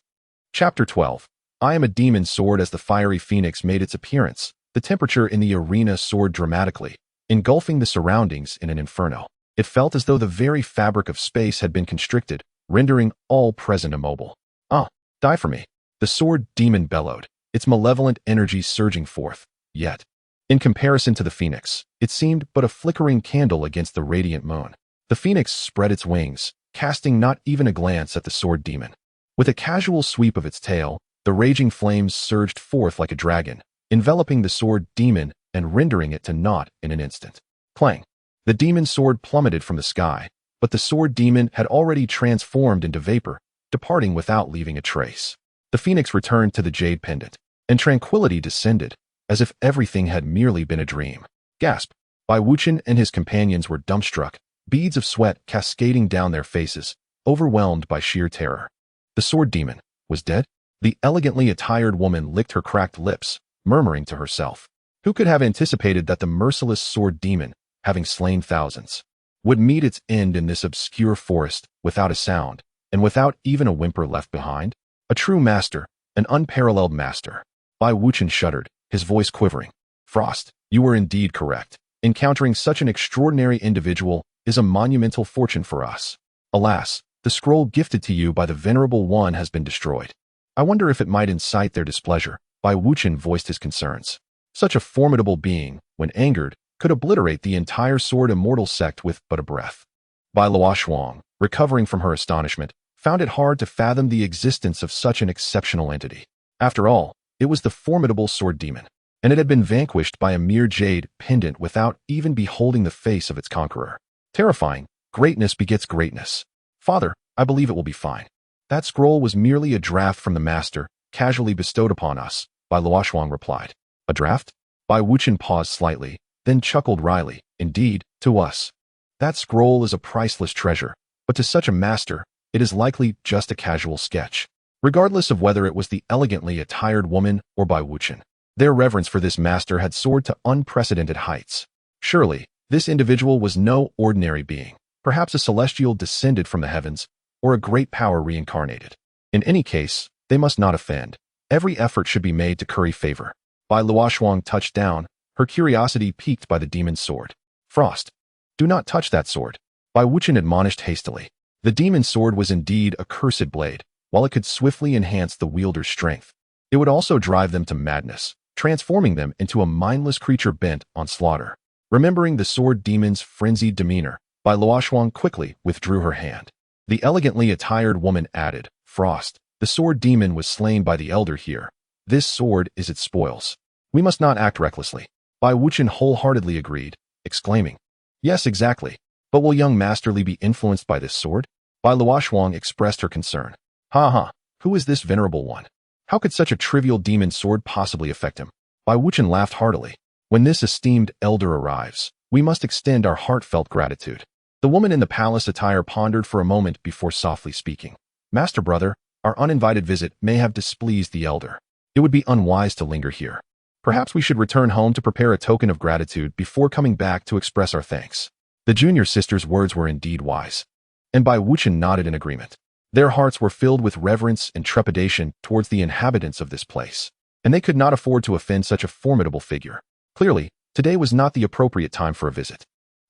Chapter 12. I am a demon sword. As the fiery phoenix made its appearance, the temperature in the arena soared dramatically, engulfing the surroundings in an inferno. It felt as though the very fabric of space had been constricted, rendering all present immobile. Ah, die for me. The sword demon bellowed, its malevolent energy surging forth. Yet, in comparison to the phoenix, it seemed but a flickering candle against the radiant moon. The phoenix spread its wings, casting not even a glance at the sword demon. With a casual sweep of its tail, the raging flames surged forth like a dragon, enveloping the sword demon and rendering it to naught in an instant. Clang! The demon's sword plummeted from the sky, but the sword demon had already transformed into vapor, departing without leaving a trace. The phoenix returned to the jade pendant, and tranquility descended, as if everything had merely been a dream. Gasp! Bai Wuchen and his companions were dumbstruck, beads of sweat cascading down their faces, overwhelmed by sheer terror. The sword demon was dead? The elegantly attired woman licked her cracked lips, murmuring to herself. Who could have anticipated that the merciless sword demon, having slain thousands, would meet its end in this obscure forest without a sound, and without even a whimper left behind? A true master, an unparalleled master. Bai Wuchen shuddered, his voice quivering. Frost, you were indeed correct. Encountering such an extraordinary individual is a monumental fortune for us. Alas, the scroll gifted to you by the Venerable One has been destroyed. I wonder if it might incite their displeasure. Bai Wuchen voiced his concerns. Such a formidable being, when angered, could obliterate the entire sword immortal sect with but a breath. Bai Luoshuang, recovering from her astonishment, found it hard to fathom the existence of such an exceptional entity. After all, it was the formidable sword demon, and it had been vanquished by a mere jade pendant without even beholding the face of its conqueror. Terrifying. Greatness begets greatness. Father, I believe it will be fine. That scroll was merely a draft from the master, casually bestowed upon us, Bai Luoshuang replied. A draft? Bai Wuchen paused slightly, then chuckled wryly. Indeed, to us. That scroll is a priceless treasure, but to such a master, it is likely just a casual sketch. Regardless of whether it was the elegantly attired woman or Bai Wuchen, their reverence for this master had soared to unprecedented heights. Surely, this individual was no ordinary being, perhaps a celestial descended from the heavens, or a great power reincarnated. In any case, they must not offend. Every effort should be made to curry favor. Bai Luoshuang touched down, her curiosity piqued by the demon's sword. Frost, do not touch that sword. Bai Wuchen admonished hastily. The demon's sword was indeed a cursed blade. While it could swiftly enhance the wielder's strength, it would also drive them to madness, transforming them into a mindless creature bent on slaughter. Remembering the sword demon's frenzied demeanor, Bai Luoshuang quickly withdrew her hand. The elegantly attired woman added, Frost, the sword demon was slain by the elder here. This sword is its spoils. We must not act recklessly. Bai Wuchen wholeheartedly agreed, exclaiming, Yes, exactly. But will young Master Li be influenced by this sword? Bai Luoshuang expressed her concern. Ha ha, who is this venerable one? How could such a trivial demon sword possibly affect him? Bai Wuchen laughed heartily. When this esteemed elder arrives, we must extend our heartfelt gratitude. The woman in the palace attire pondered for a moment before softly speaking. Master brother, our uninvited visit may have displeased the elder. It would be unwise to linger here. Perhaps we should return home to prepare a token of gratitude before coming back to express our thanks. The junior sister's words were indeed wise, and Bai Wuchen nodded in agreement. Their hearts were filled with reverence and trepidation towards the inhabitants of this place, and they could not afford to offend such a formidable figure. Clearly, today was not the appropriate time for a visit.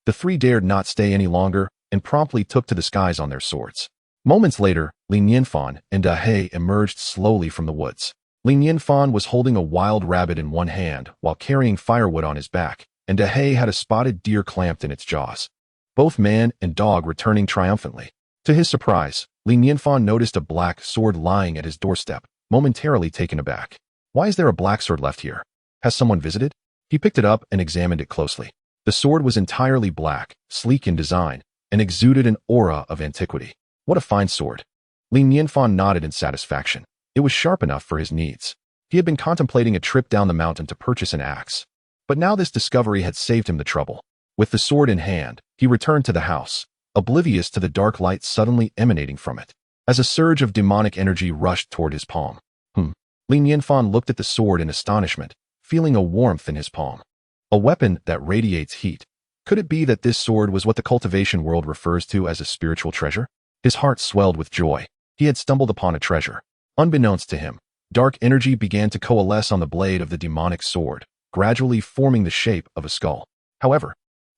The three dared not stay any longer and promptly took to the skies on their swords. Moments later, Li Nianfan and Dahei emerged slowly from the woods. Li Nianfan was holding a wild rabbit in one hand while carrying firewood on his back, and Dahei had a spotted deer clamped in its jaws. Both man and dog returning triumphantly. To his surprise, Li Nianfan noticed a black sword lying at his doorstep, momentarily taken aback. Why is there a black sword left here? Has someone visited? He picked it up and examined it closely. The sword was entirely black, sleek in design, and exuded an aura of antiquity. What a fine sword. Li Nianfan nodded in satisfaction. It was sharp enough for his needs. He had been contemplating a trip down the mountain to purchase an axe. But now this discovery had saved him the trouble. With the sword in hand, he returned to the house, oblivious to the dark light suddenly emanating from it. As a surge of demonic energy rushed toward his palm. Li Nianfan looked at the sword in astonishment, feeling a warmth in his palm. A weapon that radiates heat. Could it be that this sword was what the cultivation world refers to as a spiritual treasure? His heart swelled with joy. He had stumbled upon a treasure. Unbeknownst to him, dark energy began to coalesce on the blade of the demonic sword, gradually forming the shape of a skull. However,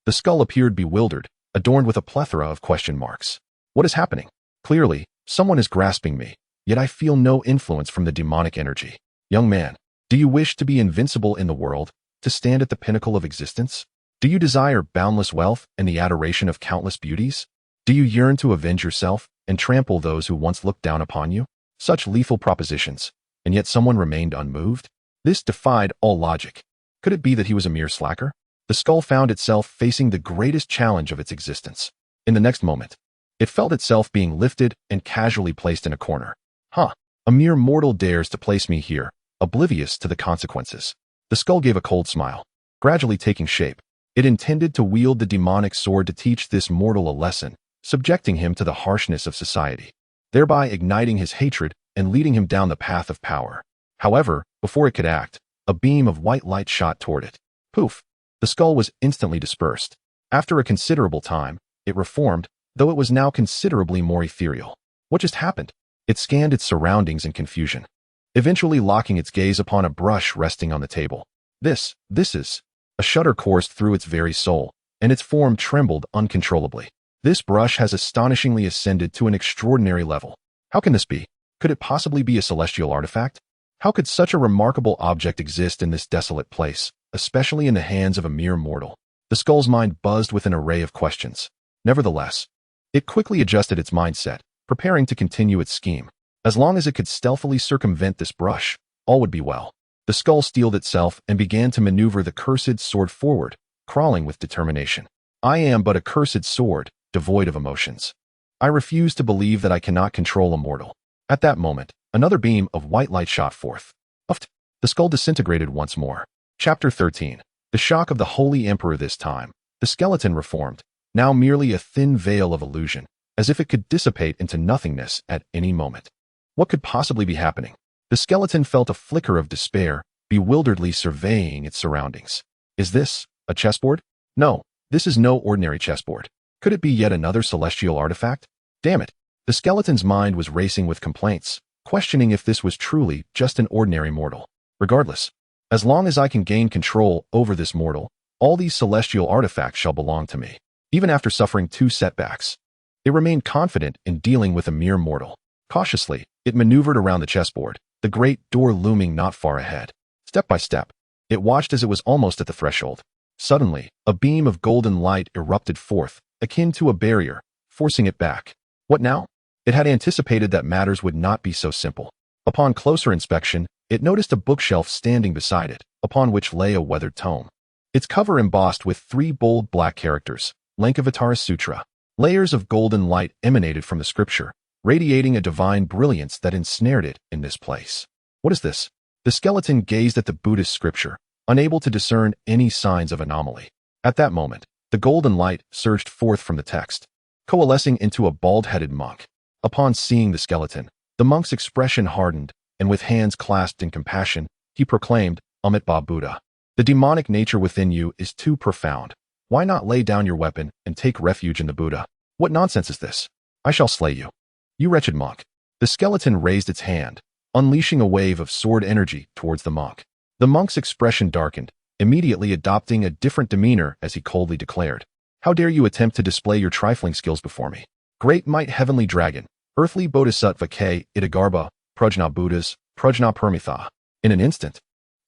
the skull appeared bewildered, adorned with a plethora of question marks. What is happening? Clearly, someone is grasping me, yet I feel no influence from the demonic energy. Young man, do you wish to be invincible in the world, to stand at the pinnacle of existence? Do you desire boundless wealth and the adoration of countless beauties? Do you yearn to avenge yourself and trample those who once looked down upon you? Such lethal propositions, and yet someone remained unmoved? This defied all logic. Could it be that he was a mere slacker? The skull found itself facing the greatest challenge of its existence. In the next moment, it felt itself being lifted and casually placed in a corner. A mere mortal dares to place me here, oblivious to the consequences. The skull gave a cold smile, gradually taking shape. It intended to wield the demonic sword to teach this mortal a lesson, subjecting him to the harshness of society, thereby igniting his hatred and leading him down the path of power. However, before it could act, a beam of white light shot toward it. Poof! The skull was instantly dispersed. After a considerable time, it reformed, though it was now considerably more ethereal. What just happened? It scanned its surroundings in confusion, eventually locking its gaze upon a brush resting on the table. This is... A shudder coursed through its very soul, and its form trembled uncontrollably. This brush has astonishingly ascended to an extraordinary level. How can this be? Could it possibly be a celestial artifact? How could such a remarkable object exist in this desolate place, especially in the hands of a mere mortal? The skull's mind buzzed with an array of questions. Nevertheless, it quickly adjusted its mindset, preparing to continue its scheme. As long as it could stealthily circumvent this brush, all would be well. The skull steeled itself and began to maneuver the cursed sword forward, crawling with determination. I am but a cursed sword, devoid of emotions. I refuse to believe that I cannot control a mortal. At that moment, another beam of white light shot forth. Uft! The skull disintegrated once more. Chapter 13. The shock of the Holy Emperor this time. The skeleton reformed, now merely a thin veil of illusion, as if it could dissipate into nothingness at any moment. What could possibly be happening? The skeleton felt a flicker of despair, bewilderedly surveying its surroundings. Is this a chessboard? No, this is no ordinary chessboard. Could it be yet another celestial artifact? Damn it! The skeleton's mind was racing with complaints, questioning if this was truly just an ordinary mortal. Regardless, as long as I can gain control over this mortal, all these celestial artifacts shall belong to me. Even after suffering 2 setbacks, it remained confident in dealing with a mere mortal. Cautiously, it maneuvered around the chessboard, the great door looming not far ahead. Step by step, it watched as it was almost at the threshold. Suddenly, a beam of golden light erupted forth, akin to a barrier, forcing it back. What now? It had anticipated that matters would not be so simple. Upon closer inspection, it noticed a bookshelf standing beside it, upon which lay a weathered tome. Its cover embossed with 3 bold black characters, Lankavatara Sutra. Layers of golden light emanated from the scripture, radiating a divine brilliance that ensnared it in this place. What is this? The skeleton gazed at the Buddhist scripture, unable to discern any signs of anomaly. At that moment, the golden light surged forth from the text, coalescing into a bald-headed monk. Upon seeing the skeleton, the monk's expression hardened, and with hands clasped in compassion, he proclaimed, Amitabha Buddha. The demonic nature within you is too profound. Why not lay down your weapon and take refuge in the Buddha? What nonsense is this? I shall slay you. You wretched monk. The skeleton raised its hand, unleashing a wave of sword energy towards the monk. The monk's expression darkened, immediately adopting a different demeanor as he coldly declared, How dare you attempt to display your trifling skills before me? Great might heavenly dragon, earthly bodhisattva K. Itagarbha, Prajna Buddhas, Prajna Permitha. In an instant,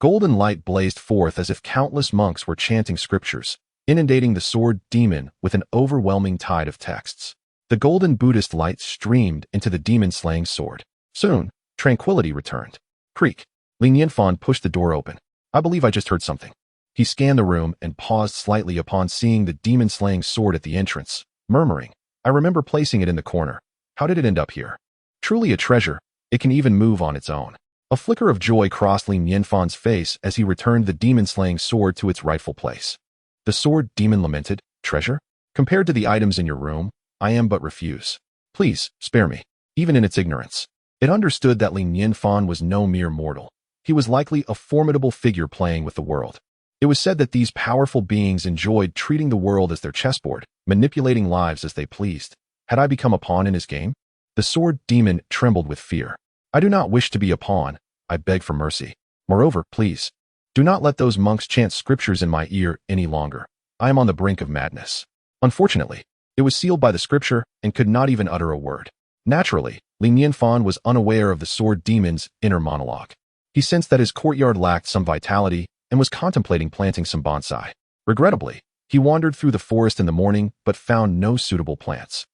golden light blazed forth as if countless monks were chanting scriptures, inundating the sword demon with an overwhelming tide of texts. The golden Buddhist light streamed into the demon-slaying sword. Soon, tranquility returned. Creak. Li Nianfan pushed the door open. I believe I just heard something. He scanned the room and paused slightly upon seeing the demon-slaying sword at the entrance, murmuring, I remember placing it in the corner. How did it end up here? Truly a treasure, it can even move on its own. A flicker of joy crossed Li Nianfan's face as he returned the demon-slaying sword to its rightful place. The sword, demon lamented, treasure? Compared to the items in your room, I am but refuse. Please, spare me. Even in its ignorance, it understood that Li Nianfan was no mere mortal. He was likely a formidable figure playing with the world. It was said that these powerful beings enjoyed treating the world as their chessboard, manipulating lives as they pleased. Had I become a pawn in his game? The sword demon trembled with fear. I do not wish to be a pawn. I beg for mercy. Moreover, please, do not let those monks chant scriptures in my ear any longer. I am on the brink of madness. Unfortunately, it was sealed by the scripture and could not even utter a word. Naturally, Li Nianfan was unaware of the sword demon's inner monologue. He sensed that his courtyard lacked some vitality and was contemplating planting some bonsai. Regrettably, he wandered through the forest in the morning but found no suitable plants.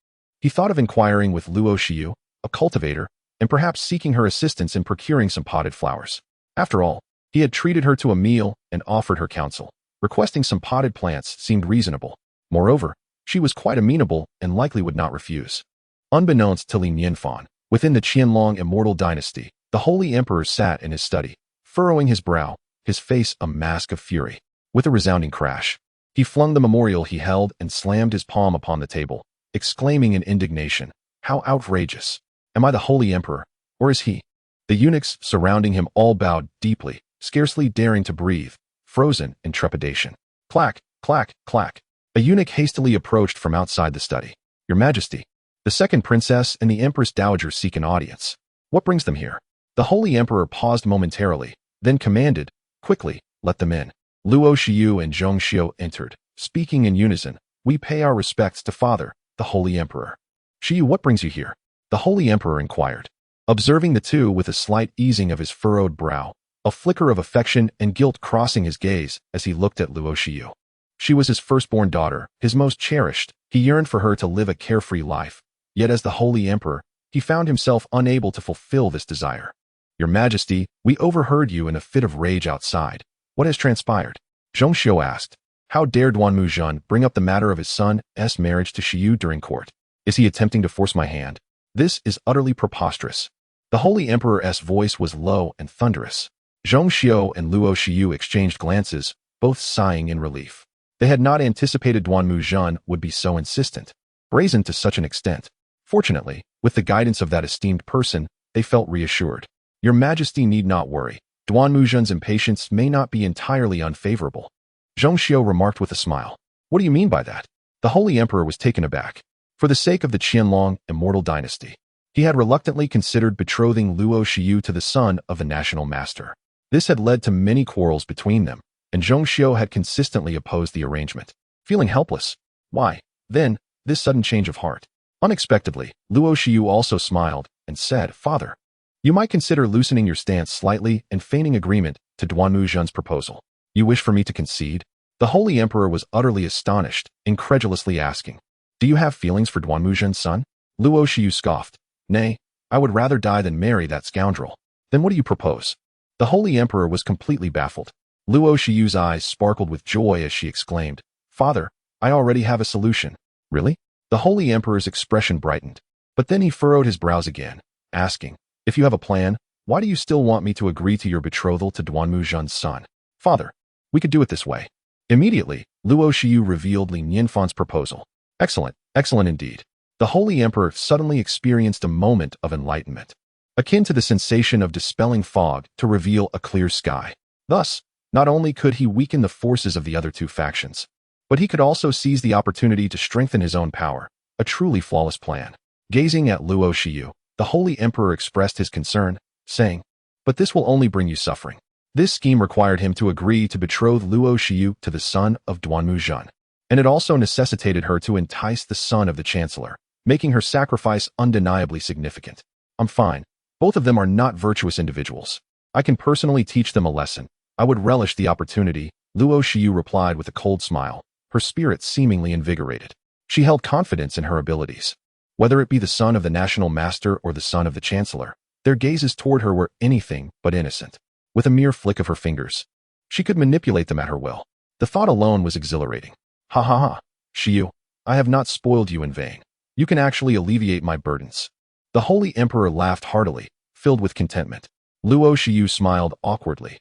He thought of inquiring with Luo Xiu, a cultivator, and perhaps seeking her assistance in procuring some potted flowers. After all, he had treated her to a meal and offered her counsel. Requesting some potted plants seemed reasonable. Moreover, she was quite amenable and likely would not refuse. Unbeknownst to Li Nianfan, within the Qianlong Immortal dynasty, the Holy Emperor sat in his study, furrowing his brow, his face a mask of fury. With a resounding crash, he flung the memorial he held and slammed his palm upon the table, exclaiming in indignation, "How outrageous! Am I the Holy Emperor, or is he?" The eunuchs surrounding him all bowed deeply, scarcely daring to breathe, frozen in trepidation. Clack, clack, clack. A eunuch hastily approached from outside the study. "Your Majesty, the second princess and the Empress Dowager seek an audience. What brings them here?" The Holy Emperor paused momentarily, then commanded, "Quickly, let them in." Luo Xiu and Zhong Xiu entered, speaking in unison. "We pay our respects to Father, the Holy Emperor." "Xiu, what brings you here?" the Holy Emperor inquired. Observing the two with a slight easing of his furrowed brow, a flicker of affection and guilt crossing his gaze as he looked at Luo Xiu. She was his firstborn daughter, his most cherished. He yearned for her to live a carefree life. Yet as the Holy Emperor, he found himself unable to fulfill this desire. "Your Majesty, we overheard you in a fit of rage outside. What has transpired?" Zhong Xiu asked. "How dare Duanmu Zhen bring up the matter of his son's marriage to Xiu during court? Is he attempting to force my hand? This is utterly preposterous." The Holy Emperor's voice was low and thunderous. Zhong Xiu and Luo Xiu exchanged glances, both sighing in relief. They had not anticipated Duanmu Zhen would be so insistent, brazen to such an extent. Fortunately, with the guidance of that esteemed person, they felt reassured. "Your Majesty need not worry. Duanmu Zhen's impatience may not be entirely unfavorable." Zhong Xiu remarked with a smile. "What do you mean by that?" The Holy Emperor was taken aback. For the sake of the Qianlong Immortal dynasty, he had reluctantly considered betrothing Luo Xiu to the son of the national master. This had led to many quarrels between them, and Zhong Xiu had consistently opposed the arrangement. Feeling helpless, why, then, this sudden change of heart? Unexpectedly, Luo Xiu also smiled and said, "Father, you might consider loosening your stance slightly and feigning agreement to Duanmu Zhen's proposal." "You wish for me to concede?" The Holy Emperor was utterly astonished, incredulously asking, "Do you have feelings for Duanmu Zhen's son?" Luo Xiu scoffed. "Nay, I would rather die than marry that scoundrel." "Then what do you propose?" The Holy Emperor was completely baffled. Luo Xiu's eyes sparkled with joy as she exclaimed, "Father, I already have a solution." "Really?" The Holy Emperor's expression brightened, but then he furrowed his brows again, asking, "If you have a plan, why do you still want me to agree to your betrothal to Duanmu Zhen's son?" "Father, we could do it this way." Immediately, Luo Xiu revealed Li Nianfan's proposal. "Excellent, excellent indeed." The Holy Emperor suddenly experienced a moment of enlightenment, akin to the sensation of dispelling fog to reveal a clear sky. Thus, not only could he weaken the forces of the other two factions, but he could also seize the opportunity to strengthen his own power, a truly flawless plan. Gazing at Luo Xiu, the Holy Emperor expressed his concern, saying, "But this will only bring you suffering." This scheme required him to agree to betroth Luo Xiu to the son of Duanmu Zhen, and it also necessitated her to entice the son of the Chancellor, making her sacrifice undeniably significant. "I'm fine. Both of them are not virtuous individuals. I can personally teach them a lesson. I would relish the opportunity," Luo Xiu replied with a cold smile, her spirit seemingly invigorated. She held confidence in her abilities. Whether it be the son of the national master or the son of the Chancellor, their gazes toward her were anything but innocent. With a mere flick of her fingers, she could manipulate them at her will. The thought alone was exhilarating. "Ha ha ha, Xiu, I have not spoiled you in vain. You can actually alleviate my burdens." The Holy Emperor laughed heartily, filled with contentment. Luo Shiyu smiled awkwardly.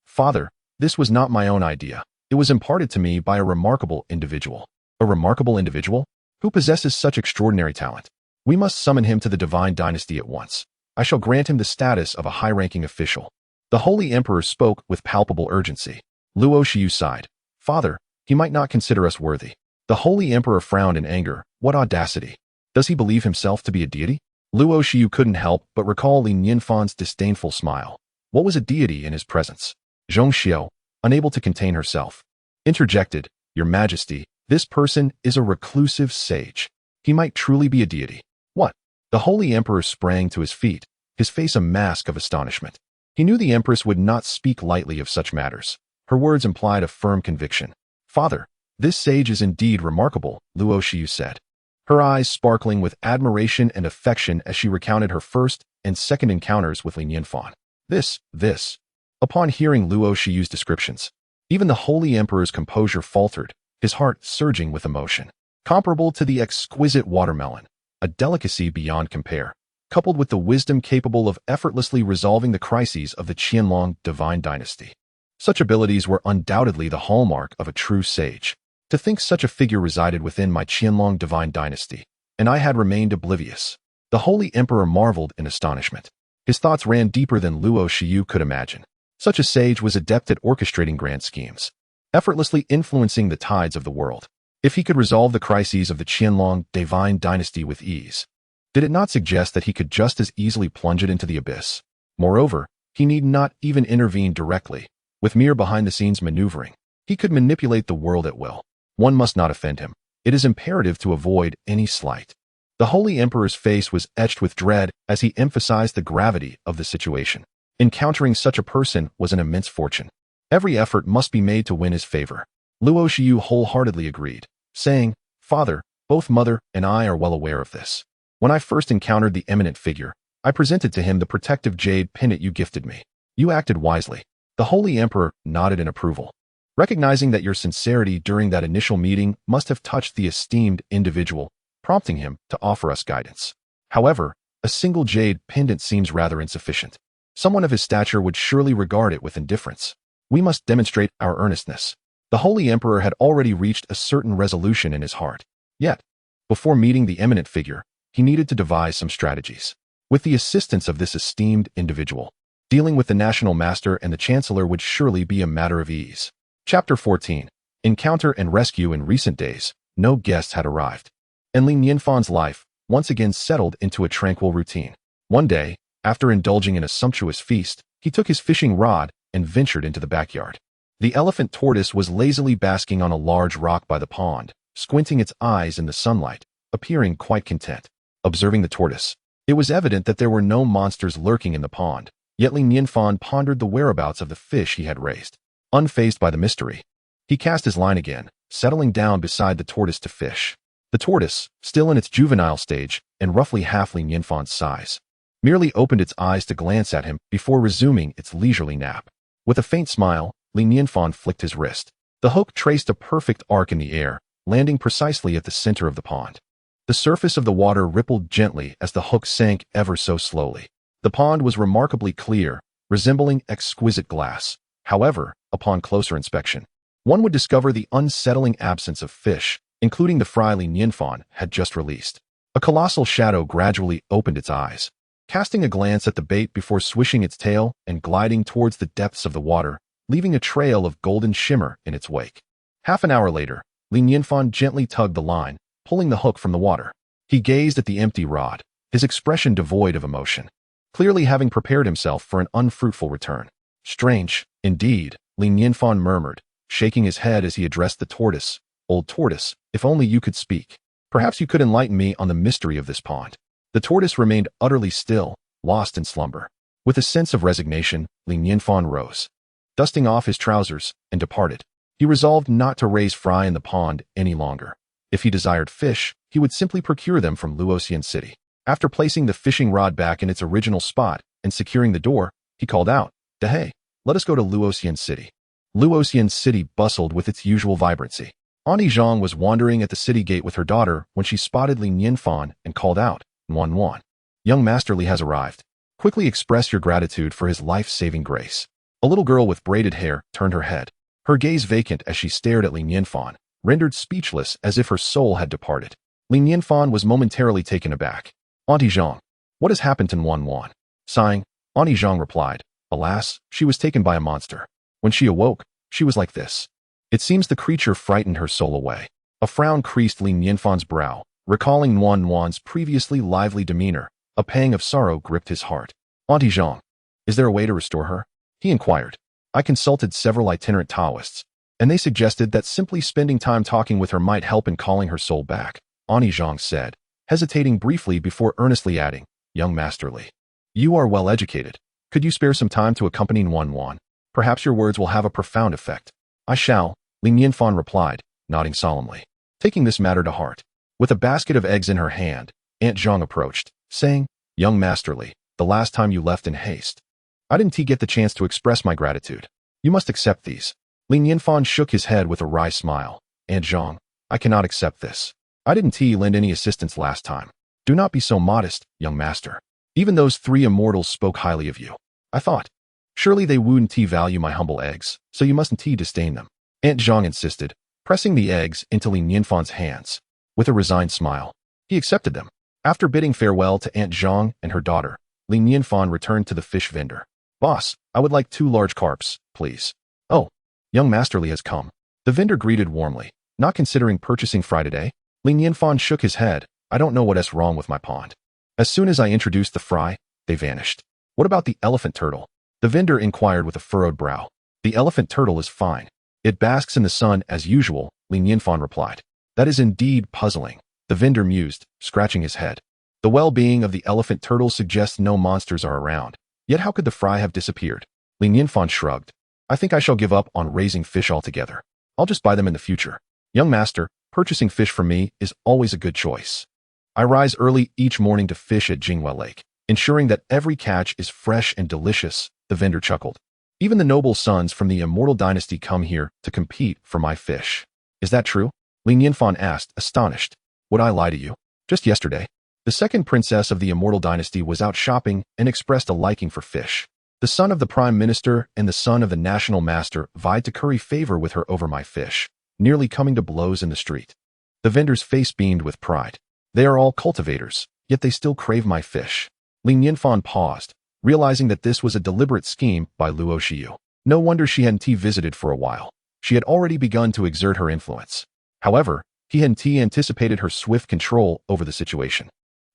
Father, this was not my own idea. It was imparted to me by a remarkable individual." "A remarkable individual? Who possesses such extraordinary talent? We must summon him to the divine dynasty at once. I shall grant him the status of a high-ranking official." The Holy Emperor spoke with palpable urgency. Luo Shiyu sighed. "Father, he might not consider us worthy." The Holy Emperor frowned in anger. What audacity! Does he believe himself to be a deity? Luo Shiyu couldn't help but recall Li Nianfan's disdainful smile. What was a deity in his presence? Zhong Xiao, unable to contain herself, interjected, "Your Majesty, this person is a reclusive sage. He might truly be a deity." "What?" The Holy Emperor sprang to his feet, his face a mask of astonishment. He knew the Empress would not speak lightly of such matters. Her words implied a firm conviction. "Father, this sage is indeed remarkable," Luo Shiyu said, her eyes sparkling with admiration and affection as she recounted her first and second encounters with Li Nianfan. This. Upon hearing Luo Shiyu's descriptions, even the Holy Emperor's composure faltered, his heart surging with emotion. Comparable to the exquisite watermelon, a delicacy beyond compare, coupled with the wisdom capable of effortlessly resolving the crises of the Qianlong divine dynasty. Such abilities were undoubtedly the hallmark of a true sage. To think such a figure resided within my Qianlong divine dynasty, and I had remained oblivious. The Holy Emperor marveled in astonishment. His thoughts ran deeper than Luo Shiyu could imagine. Such a sage was adept at orchestrating grand schemes, effortlessly influencing the tides of the world. If he could resolve the crises of the Qianlong divine dynasty with ease, did it not suggest that he could just as easily plunge it into the abyss? Moreover, he need not even intervene directly. With mere behind-the-scenes maneuvering, he could manipulate the world at will. One must not offend him. It is imperative to avoid any slight. The Holy Emperor's face was etched with dread as he emphasized the gravity of the situation. Encountering such a person was an immense fortune. Every effort must be made to win his favor. Luo Shiyu wholeheartedly agreed, saying, "Father, both Mother and I are well aware of this. When I first encountered the eminent figure, I presented to him the protective jade pendant you gifted me. You acted wisely." The Holy Emperor nodded in approval, recognizing that your sincerity during that initial meeting must have touched the esteemed individual, prompting him to offer us guidance. However, a single jade pendant seems rather insufficient. Someone of his stature would surely regard it with indifference. We must demonstrate our earnestness. The Holy Emperor had already reached a certain resolution in his heart. Yet, before meeting the eminent figure, he needed to devise some strategies. With the assistance of this esteemed individual, dealing with the National Master and the Chancellor would surely be a matter of ease. Chapter 14. Encounter and Rescue. In recent days, no guests had arrived, and Li Nianfan's life once again settled into a tranquil routine. One day, after indulging in a sumptuous feast, he took his fishing rod and ventured into the backyard. The elephant tortoise was lazily basking on a large rock by the pond, squinting its eyes in the sunlight, appearing quite content. Observing the tortoise, it was evident that there were no monsters lurking in the pond, yet Li Nianfan pondered the whereabouts of the fish he had raised. Unfazed by the mystery, he cast his line again, settling down beside the tortoise to fish. The tortoise, still in its juvenile stage and roughly half Li Nianfan's size, merely opened its eyes to glance at him before resuming its leisurely nap. With a faint smile, Li Nianfan flicked his wrist. The hook traced a perfect arc in the air, landing precisely at the center of the pond. The surface of the water rippled gently as the hook sank ever so slowly. The pond was remarkably clear, resembling exquisite glass. However, upon closer inspection, one would discover the unsettling absence of fish, including the fry Li Nianfan had just released. A colossal shadow gradually opened its eyes, casting a glance at the bait before swishing its tail and gliding towards the depths of the water, leaving a trail of golden shimmer in its wake. Half an hour later, Li Nianfan gently tugged the line, pulling the hook from the water. He gazed at the empty rod, his expression devoid of emotion, clearly having prepared himself for an unfruitful return. "Strange, indeed," Li Nianfan murmured, shaking his head as he addressed the tortoise. "Old tortoise, if only you could speak. Perhaps you could enlighten me on the mystery of this pond." The tortoise remained utterly still, lost in slumber. With a sense of resignation, Li Nianfan rose, dusting off his trousers, and departed. He resolved not to raise fry in the pond any longer. If he desired fish, he would simply procure them from Luoxian City. After placing the fishing rod back in its original spot and securing the door, he called out, "Dehei, let us go to Luoxian City." Luoxian City bustled with its usual vibrancy. Auntie Zhang was wandering at the city gate with her daughter when she spotted Li Nianfan and called out, "Wan Wan. Young Master Li has arrived. Quickly express your gratitude for his life-saving grace." A little girl with braided hair turned her head, her gaze vacant as she stared at Li Nianfan, rendered speechless as if her soul had departed. Li Nianfan was momentarily taken aback. "Auntie Zhang, what has happened to Wan Wan?" Sighing, Auntie Zhang replied, "Alas, she was taken by a monster. When she awoke, she was like this." It seems the creature frightened her soul away. A frown creased Li Nianfan's brow, recalling Wan Wan's previously lively demeanor. A pang of sorrow gripped his heart. "Auntie Zhang, is there a way to restore her?" he inquired. "I consulted several itinerant Taoists, and they suggested that simply spending time talking with her might help in calling her soul back," Auntie Zhang said, hesitating briefly before earnestly adding, "Young Master Li, you are well educated. Could you spare some time to accompany Wan Wan? Perhaps your words will have a profound effect." "I shall," Li Nianfan replied, nodding solemnly, taking this matter to heart. With a basket of eggs in her hand, Aunt Zhang approached, saying, "Young Master Li, the last time you left in haste, I didn't get the chance to express my gratitude. You must accept these." Li Nianfan shook his head with a wry smile. "Aunt Zhang, I cannot accept this. I didn't lend any assistance last time. Do not be so modest, young master. Even those 3 immortals spoke highly of you. I thought, surely they wouldn't value my humble eggs, so you mustn't disdain them." Aunt Zhang insisted, pressing the eggs into Li Nianfan's hands. With a resigned smile, he accepted them. After bidding farewell to Aunt Zhang and her daughter, Li Nianfan returned to the fish vendor. "Boss, I would like 2 large carps, please." "Oh, young Master Li has come." The vendor greeted warmly. "Not considering purchasing fry today?" Li Nianfan shook his head. "I don't know what's wrong with my pond. As soon as I introduced the fry, they vanished." "What about the elephant turtle?" the vendor inquired with a furrowed brow. "The elephant turtle is fine. It basks in the sun as usual," Li Nianfan replied. "That is indeed puzzling," the vendor mused, scratching his head. "The well-being of the elephant turtle suggests no monsters are around. Yet how could the fry have disappeared?" Li Nianfan shrugged. "I think I shall give up on raising fish altogether. I'll just buy them in the future. Young master, purchasing fish for me is always a good choice. I rise early each morning to fish at Jinghua Lake, ensuring that every catch is fresh and delicious," the vendor chuckled. "Even the noble sons from the Immortal dynasty come here to compete for my fish." "Is that true?" Li Nianfan asked, astonished. "Would I lie to you? Just yesterday, the second princess of the Immortal dynasty was out shopping and expressed a liking for fish. The son of the prime minister and the son of the national master vied to curry favor with her over my fish, nearly coming to blows in the street." The vendor's face beamed with pride. "They are all cultivators, yet they still crave my fish." Li Nianfan paused, realizing that this was a deliberate scheme by Luo Xiu. No wonder she hadn't visited for a while. She had already begun to exert her influence. However, he hadn't anticipated her swift control over the situation.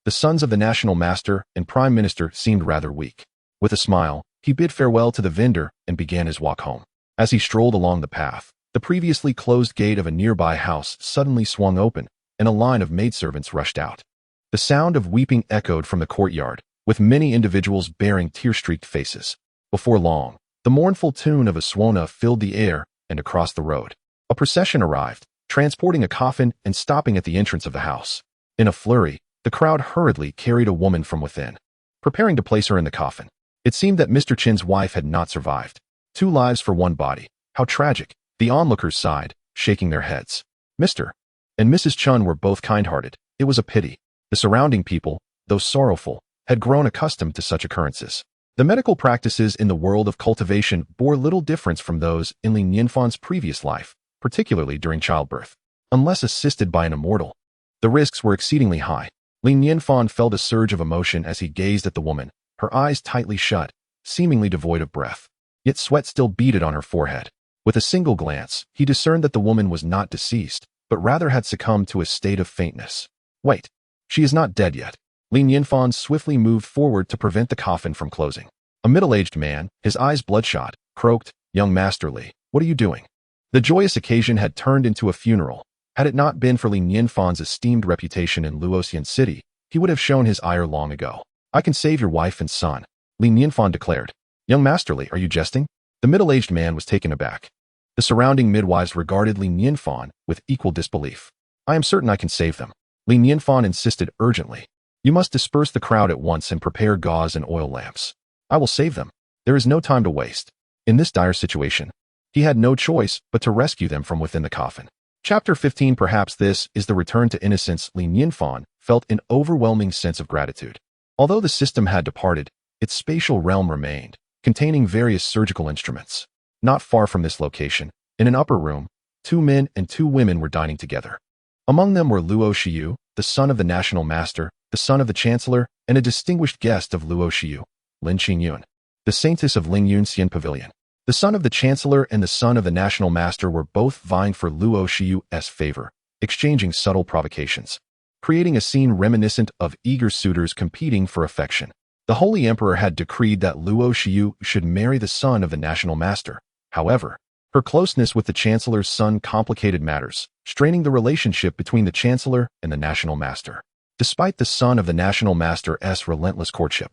The sons of the national master and prime minister seemed rather weak. With a smile, he bid farewell to the vendor and began his walk home. As he strolled along the path, the previously closed gate of a nearby house suddenly swung open, and a line of maidservants rushed out. The sound of weeping echoed from the courtyard, with many individuals bearing tear-streaked faces. Before long, the mournful tune of a swana filled the air, and across the road, a procession arrived, transporting a coffin and stopping at the entrance of the house. In a flurry, the crowd hurriedly carried a woman from within, preparing to place her in the coffin. It seemed that Mr. Chin's wife had not survived. 2 lives for 1 body. How tragic, the onlookers sighed, shaking their heads. Mr. and Mrs. Chun were both kind-hearted. It was a pity. The surrounding people, though sorrowful, had grown accustomed to such occurrences. The medical practices in the world of cultivation bore little difference from those in Li Nianfan's previous life, particularly during childbirth. Unless assisted by an immortal, the risks were exceedingly high. Li Nianfan felt a surge of emotion as he gazed at the woman, her eyes tightly shut, seemingly devoid of breath. Yet sweat still beaded on her forehead. With a single glance, he discerned that the woman was not deceased, but rather had succumbed to a state of faintness. Wait, she is not dead yet. Li Nianfan swiftly moved forward to prevent the coffin from closing. A middle-aged man, his eyes bloodshot, croaked, "Young Master Li, what are you doing?" The joyous occasion had turned into a funeral. Had it not been for Li Nianfan's esteemed reputation in Luoxian City, he would have shown his ire long ago. "I can save your wife and son," Li Nianfan declared. "Young Master Li, are you jesting?" The middle-aged man was taken aback. The surrounding midwives regarded Li Nianfan with equal disbelief. "I am certain I can save them," Li Nianfan insisted urgently. "You must disperse the crowd at once and prepare gauze and oil lamps. I will save them. There is no time to waste." In this dire situation, he had no choice but to rescue them from within the coffin. Chapter 15. Perhaps this is the return to innocence. Li Nianfan felt an overwhelming sense of gratitude. Although the system had departed, its spatial realm remained, containing various surgical instruments. Not far from this location, in an upper room, 2 men and 2 women were dining together. Among them were Luo Xiu, the son of the national master, the son of the chancellor, and a distinguished guest of Luo Xiu, Lin Qingyun, the saintess of Lingyun Xian Pavilion. The son of the chancellor and the son of the national master were both vying for Luo Xiu's favor, exchanging subtle provocations, creating a scene reminiscent of eager suitors competing for affection. The Holy Emperor had decreed that Luo Xiu should marry the son of the national master. However, her closeness with the chancellor's son complicated matters, straining the relationship between the chancellor and the national master. Despite the son of the national master's relentless courtship,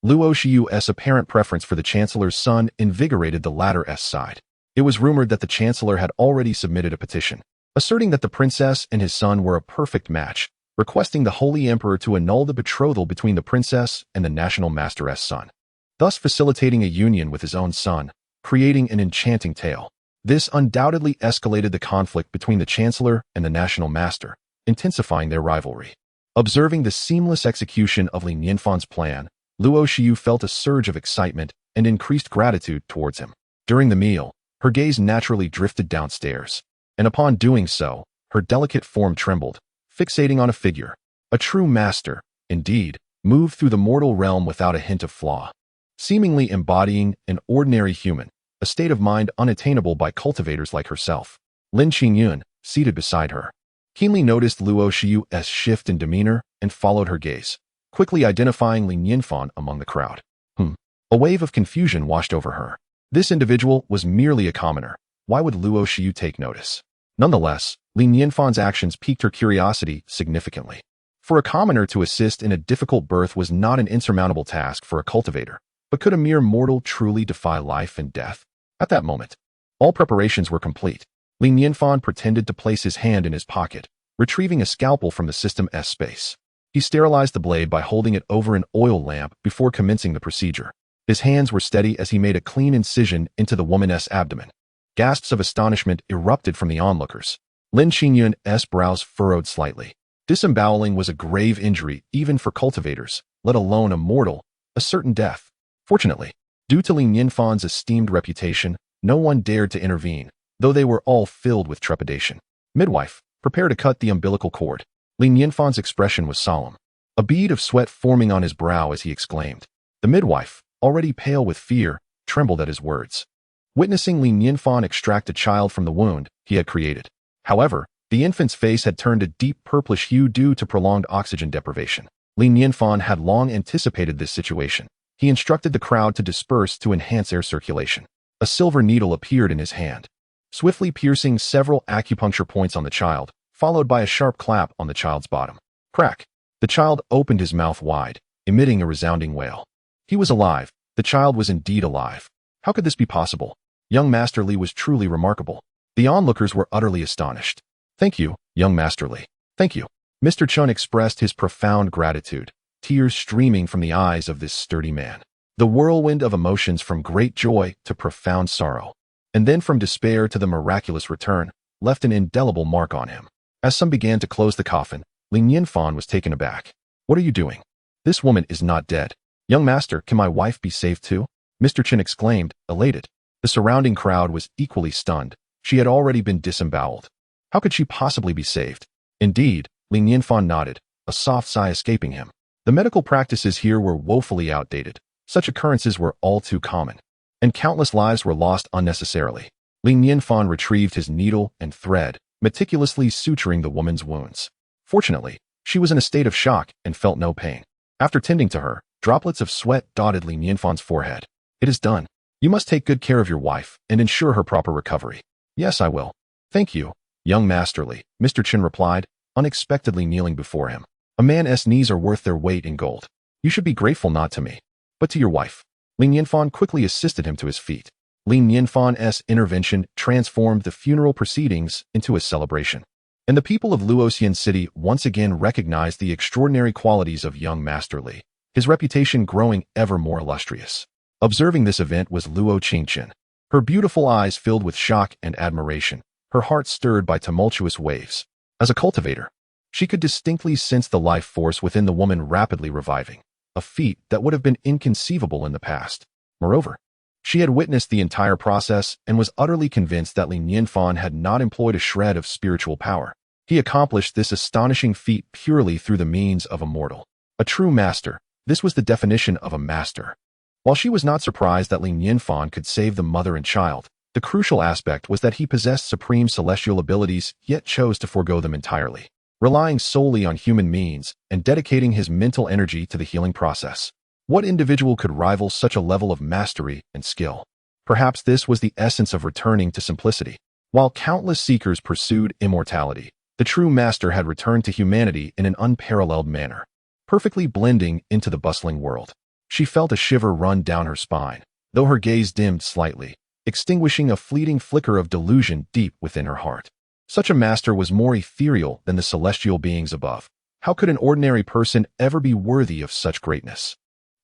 Luo Xiu's apparent preference for the chancellor's son invigorated the latter's side. It was rumored that the chancellor had already submitted a petition, asserting that the princess and his son were a perfect match, requesting the Holy Emperor to annul the betrothal between the princess and the national master's son, thus facilitating a union with his own son, creating an enchanting tale. This undoubtedly escalated the conflict between the chancellor and the national master, intensifying their rivalry. Observing the seamless execution of Li Nianfan's plan, Luo Xiu felt a surge of excitement and increased gratitude towards him. During the meal, her gaze naturally drifted downstairs, and upon doing so, her delicate form trembled, fixating on a figure. A true master, indeed, moved through the mortal realm without a hint of flaw, seemingly embodying an ordinary human, a state of mind unattainable by cultivators like herself. Lin Qingyun, seated beside her, keenly noticed Luo Xiu's shift in demeanor and followed her gaze, quickly identifying Li Nianfan among the crowd. A wave of confusion washed over her. This individual was merely a commoner. Why would Luo Xiu take notice? Nonetheless, Li Nianfan's actions piqued her curiosity significantly. For a commoner to assist in a difficult birth was not an insurmountable task for a cultivator, but could a mere mortal truly defy life and death? At that moment, all preparations were complete. Li Nianfan pretended to place his hand in his pocket, retrieving a scalpel from the system's space. He sterilized the blade by holding it over an oil lamp before commencing the procedure. His hands were steady as he made a clean incision into the woman's abdomen. Gasps of astonishment erupted from the onlookers. Lin Qingyun's brows furrowed slightly. Disemboweling was a grave injury even for cultivators, let alone a mortal, a certain death. Fortunately, due to Li Nianfan's esteemed reputation, no one dared to intervene, though they were all filled with trepidation. Midwife, prepare to cut the umbilical cord. Li Nianfan's expression was solemn, a bead of sweat forming on his brow as he exclaimed. The midwife, already pale with fear, trembled at his words. Witnessing Li Nianfan extract a child from the wound he had created. However, the infant's face had turned a deep purplish hue due to prolonged oxygen deprivation. Li Nianfan had long anticipated this situation. He instructed the crowd to disperse to enhance air circulation. A silver needle appeared in his hand, swiftly piercing several acupuncture points on the child, followed by a sharp clap on the child's bottom. Crack! The child opened his mouth wide, emitting a resounding wail. He was alive. The child was indeed alive. How could this be possible? Young Master Li was truly remarkable. The onlookers were utterly astonished. Thank you, young Master Li. Thank you. Mr. Chun expressed his profound gratitude, tears streaming from the eyes of this sturdy man. The whirlwind of emotions from great joy to profound sorrow, and then from despair to the miraculous return, left an indelible mark on him. As some began to close the coffin, Li Nianfan was taken aback. What are you doing? This woman is not dead. Young master, can my wife be saved too? Mr. Chen exclaimed, elated. The surrounding crowd was equally stunned. She had already been disemboweled. How could she possibly be saved? Indeed, Li Nianfan nodded, a soft sigh escaping him. The medical practices here were woefully outdated. Such occurrences were all too common, and countless lives were lost unnecessarily. Li Nianfan retrieved his needle and thread, meticulously suturing the woman's wounds. Fortunately, she was in a state of shock and felt no pain. After tending to her, droplets of sweat dotted Li Nianfan's forehead. It is done. You must take good care of your wife and ensure her proper recovery. Yes, I will. Thank you, young Master Li, Mr. Chen replied, unexpectedly kneeling before him. A man's knees are worth their weight in gold. You should be grateful not to me, but to your wife. Li Nianfan quickly assisted him to his feet. Li Nianfan's intervention transformed the funeral proceedings into a celebration, and the people of Luoxian City once again recognized the extraordinary qualities of young Master Li, his reputation growing ever more illustrious. Observing this event was Luo Qingchen. Her beautiful eyes filled with shock and admiration, her heart stirred by tumultuous waves. As a cultivator, she could distinctly sense the life force within the woman rapidly reviving, a feat that would have been inconceivable in the past. Moreover, she had witnessed the entire process and was utterly convinced that Nianfan had not employed a shred of spiritual power. He accomplished this astonishing feat purely through the means of a mortal. A true master. This was the definition of a master. While she was not surprised that Nianfan could save the mother and child, the crucial aspect was that he possessed supreme celestial abilities yet chose to forego them entirely, relying solely on human means and dedicating his mental energy to the healing process. What individual could rival such a level of mastery and skill? Perhaps this was the essence of returning to simplicity. While countless seekers pursued immortality, the true master had returned to humanity in an unparalleled manner, perfectly blending into the bustling world. She felt a shiver run down her spine, though her gaze dimmed slightly, extinguishing a fleeting flicker of delusion deep within her heart. Such a master was more ethereal than the celestial beings above. How could an ordinary person ever be worthy of such greatness?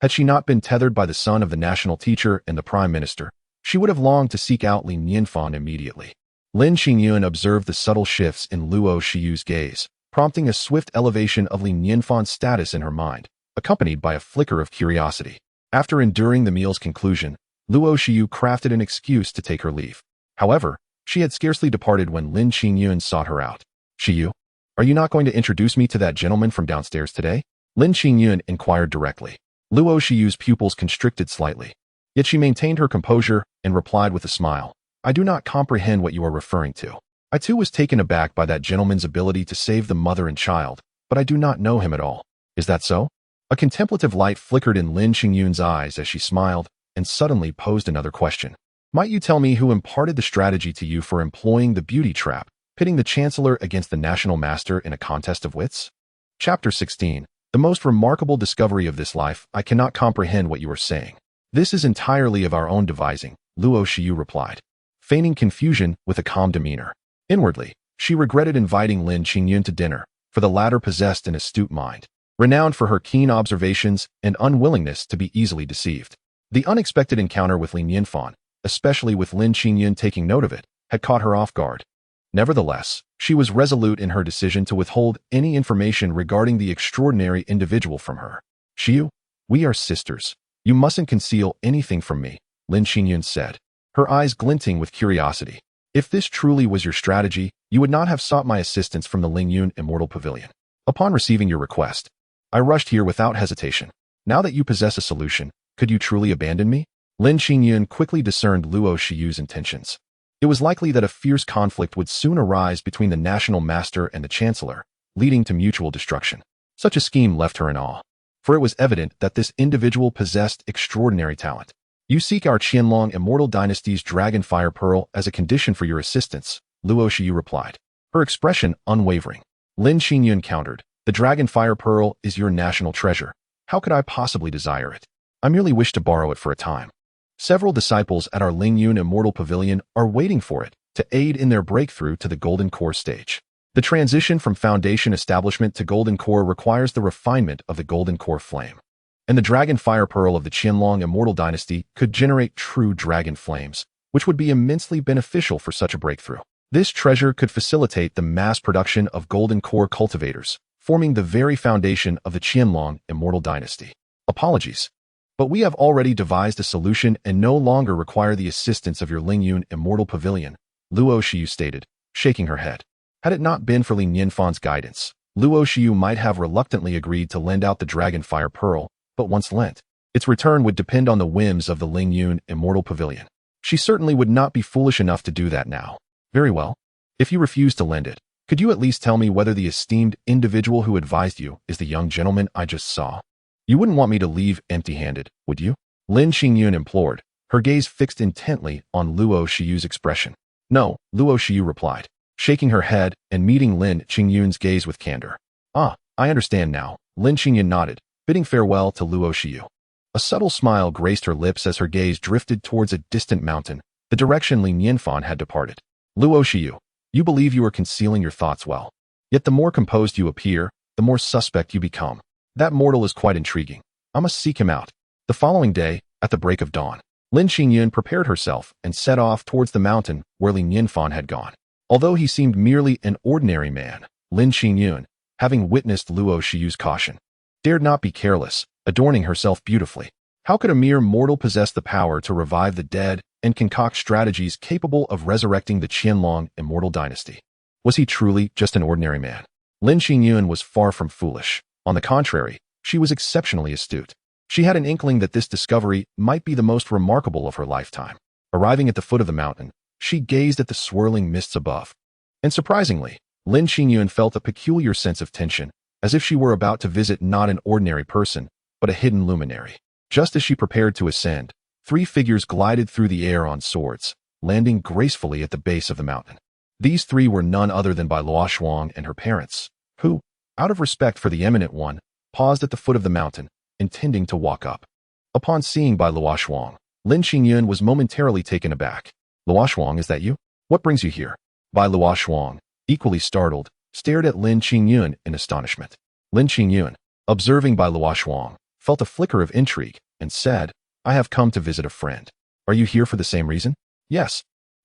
Had she not been tethered by the son of the national teacher and the prime minister, she would have longed to seek out Li Nianfan immediately. Lin Qingyun observed the subtle shifts in Luo Shiyu's gaze, prompting a swift elevation of Li Nianfan's status in her mind, accompanied by a flicker of curiosity. After enduring the meal's conclusion, Luo Shiyu crafted an excuse to take her leave. However, she had scarcely departed when Lin Qingyun sought her out. "Shiyu, are you not going to introduce me to that gentleman from downstairs today?" Lin Qingyun inquired directly. Luo Shiyu's pupils constricted slightly, yet she maintained her composure and replied with a smile. "I do not comprehend what you are referring to. I too was taken aback by that gentleman's ability to save the mother and child, but I do not know him at all." "Is that so?" A contemplative light flickered in Lin Qingyun's eyes as she smiled and suddenly posed another question. "Might you tell me who imparted the strategy to you for employing the beauty trap, pitting the Chancellor against the National Master in a contest of wits?" Chapter 16. The most remarkable discovery of this life. "I cannot comprehend what you are saying. This is entirely of our own devising," Luo Shiyu replied, feigning confusion with a calm demeanor. Inwardly, she regretted inviting Lin Qingyun to dinner, for the latter possessed an astute mind, renowned for her keen observations and unwillingness to be easily deceived. The unexpected encounter with Li Nianfan, especially with Lin Qingyun taking note of it, had caught her off guard. Nevertheless, she was resolute in her decision to withhold any information regarding the extraordinary individual from her. "Shiyu, we are sisters. You mustn't conceal anything from me," Lin Qingyun said, her eyes glinting with curiosity. "If this truly was your strategy, you would not have sought my assistance from the Lingyun Immortal Pavilion. Upon receiving your request, I rushed here without hesitation. Now that you possess a solution, could you truly abandon me?" Lin Qingyun quickly discerned Luo Shiyu's intentions. It was likely that a fierce conflict would soon arise between the National Master and the Chancellor, leading to mutual destruction. Such a scheme left her in awe, for it was evident that this individual possessed extraordinary talent. "You seek our Qianlong Immortal Dynasty's Dragon Fire Pearl as a condition for your assistance," Luo Shiyu replied, her expression unwavering. Lin Qingyun countered, "The Dragon Fire Pearl is your national treasure. How could I possibly desire it? I merely wish to borrow it for a time. Several disciples at our Lingyun Immortal Pavilion are waiting for it to aid in their breakthrough to the Golden Core stage. The transition from Foundation Establishment to Golden Core requires the refinement of the Golden Core flame, and the Dragon Fire Pearl of the Qianlong Immortal Dynasty could generate true dragon flames, which would be immensely beneficial for such a breakthrough. This treasure could facilitate the mass production of Golden Core cultivators, forming the very foundation of the Qianlong Immortal Dynasty. Apologies, but we have already devised a solution and no longer require the assistance of your Lingyun Immortal Pavilion," Luo Shiyu stated, shaking her head. Had it not been for Li Nianfan's guidance, Luo Shiyu might have reluctantly agreed to lend out the Dragon Fire Pearl, but once lent, its return would depend on the whims of the Lingyun Immortal Pavilion. She certainly would not be foolish enough to do that now. "Very well. If you refuse to lend it, could you at least tell me whether the esteemed individual who advised you is the young gentleman I just saw? You wouldn't want me to leave empty-handed, would you?" Lin Qingyun implored, her gaze fixed intently on Luo Shiyu's expression. "No," Luo Shiyu replied, shaking her head and meeting Lin Qingyun's gaze with candor. "Ah, I understand now." Lin Qingyun nodded, bidding farewell to Luo Shiyu. A subtle smile graced her lips as her gaze drifted towards a distant mountain, the direction Li Nianfan had departed. "Luo Shiyu, you believe you are concealing your thoughts well. Yet the more composed you appear, the more suspect you become. That mortal is quite intriguing. I must seek him out." The following day, at the break of dawn, Lin Qingyun prepared herself and set off towards the mountain where Li Nianfan had gone. Although he seemed merely an ordinary man, Lin Qingyun, having witnessed Luo Shiyu's caution, dared not be careless, adorning herself beautifully. How could a mere mortal possess the power to revive the dead and concoct strategies capable of resurrecting the Qianlong immortal dynasty? Was he truly just an ordinary man? Lin Qingyun was far from foolish. On the contrary, she was exceptionally astute. She had an inkling that this discovery might be the most remarkable of her lifetime. Arriving at the foot of the mountain, she gazed at the swirling mists above. And surprisingly, Lin Qingyun felt a peculiar sense of tension, as if she were about to visit not an ordinary person, but a hidden luminary. Just as she prepared to ascend, 3 figures glided through the air on swords, landing gracefully at the base of the mountain. These 3 were none other than Bai Luoshuang and her parents, who, out of respect for the eminent one, paused at the foot of the mountain, intending to walk up. Upon seeing Bai Luoshuang, Lin Qingyun was momentarily taken aback. "Luoshuang, is that you? What brings you here?" Bai Luoshuang, equally startled, stared at Lin Qingyun in astonishment. Lin Qingyun, observing Bai Luoshuang, felt a flicker of intrigue, and said, "I have come to visit a friend. Are you here for the same reason?" "Yes.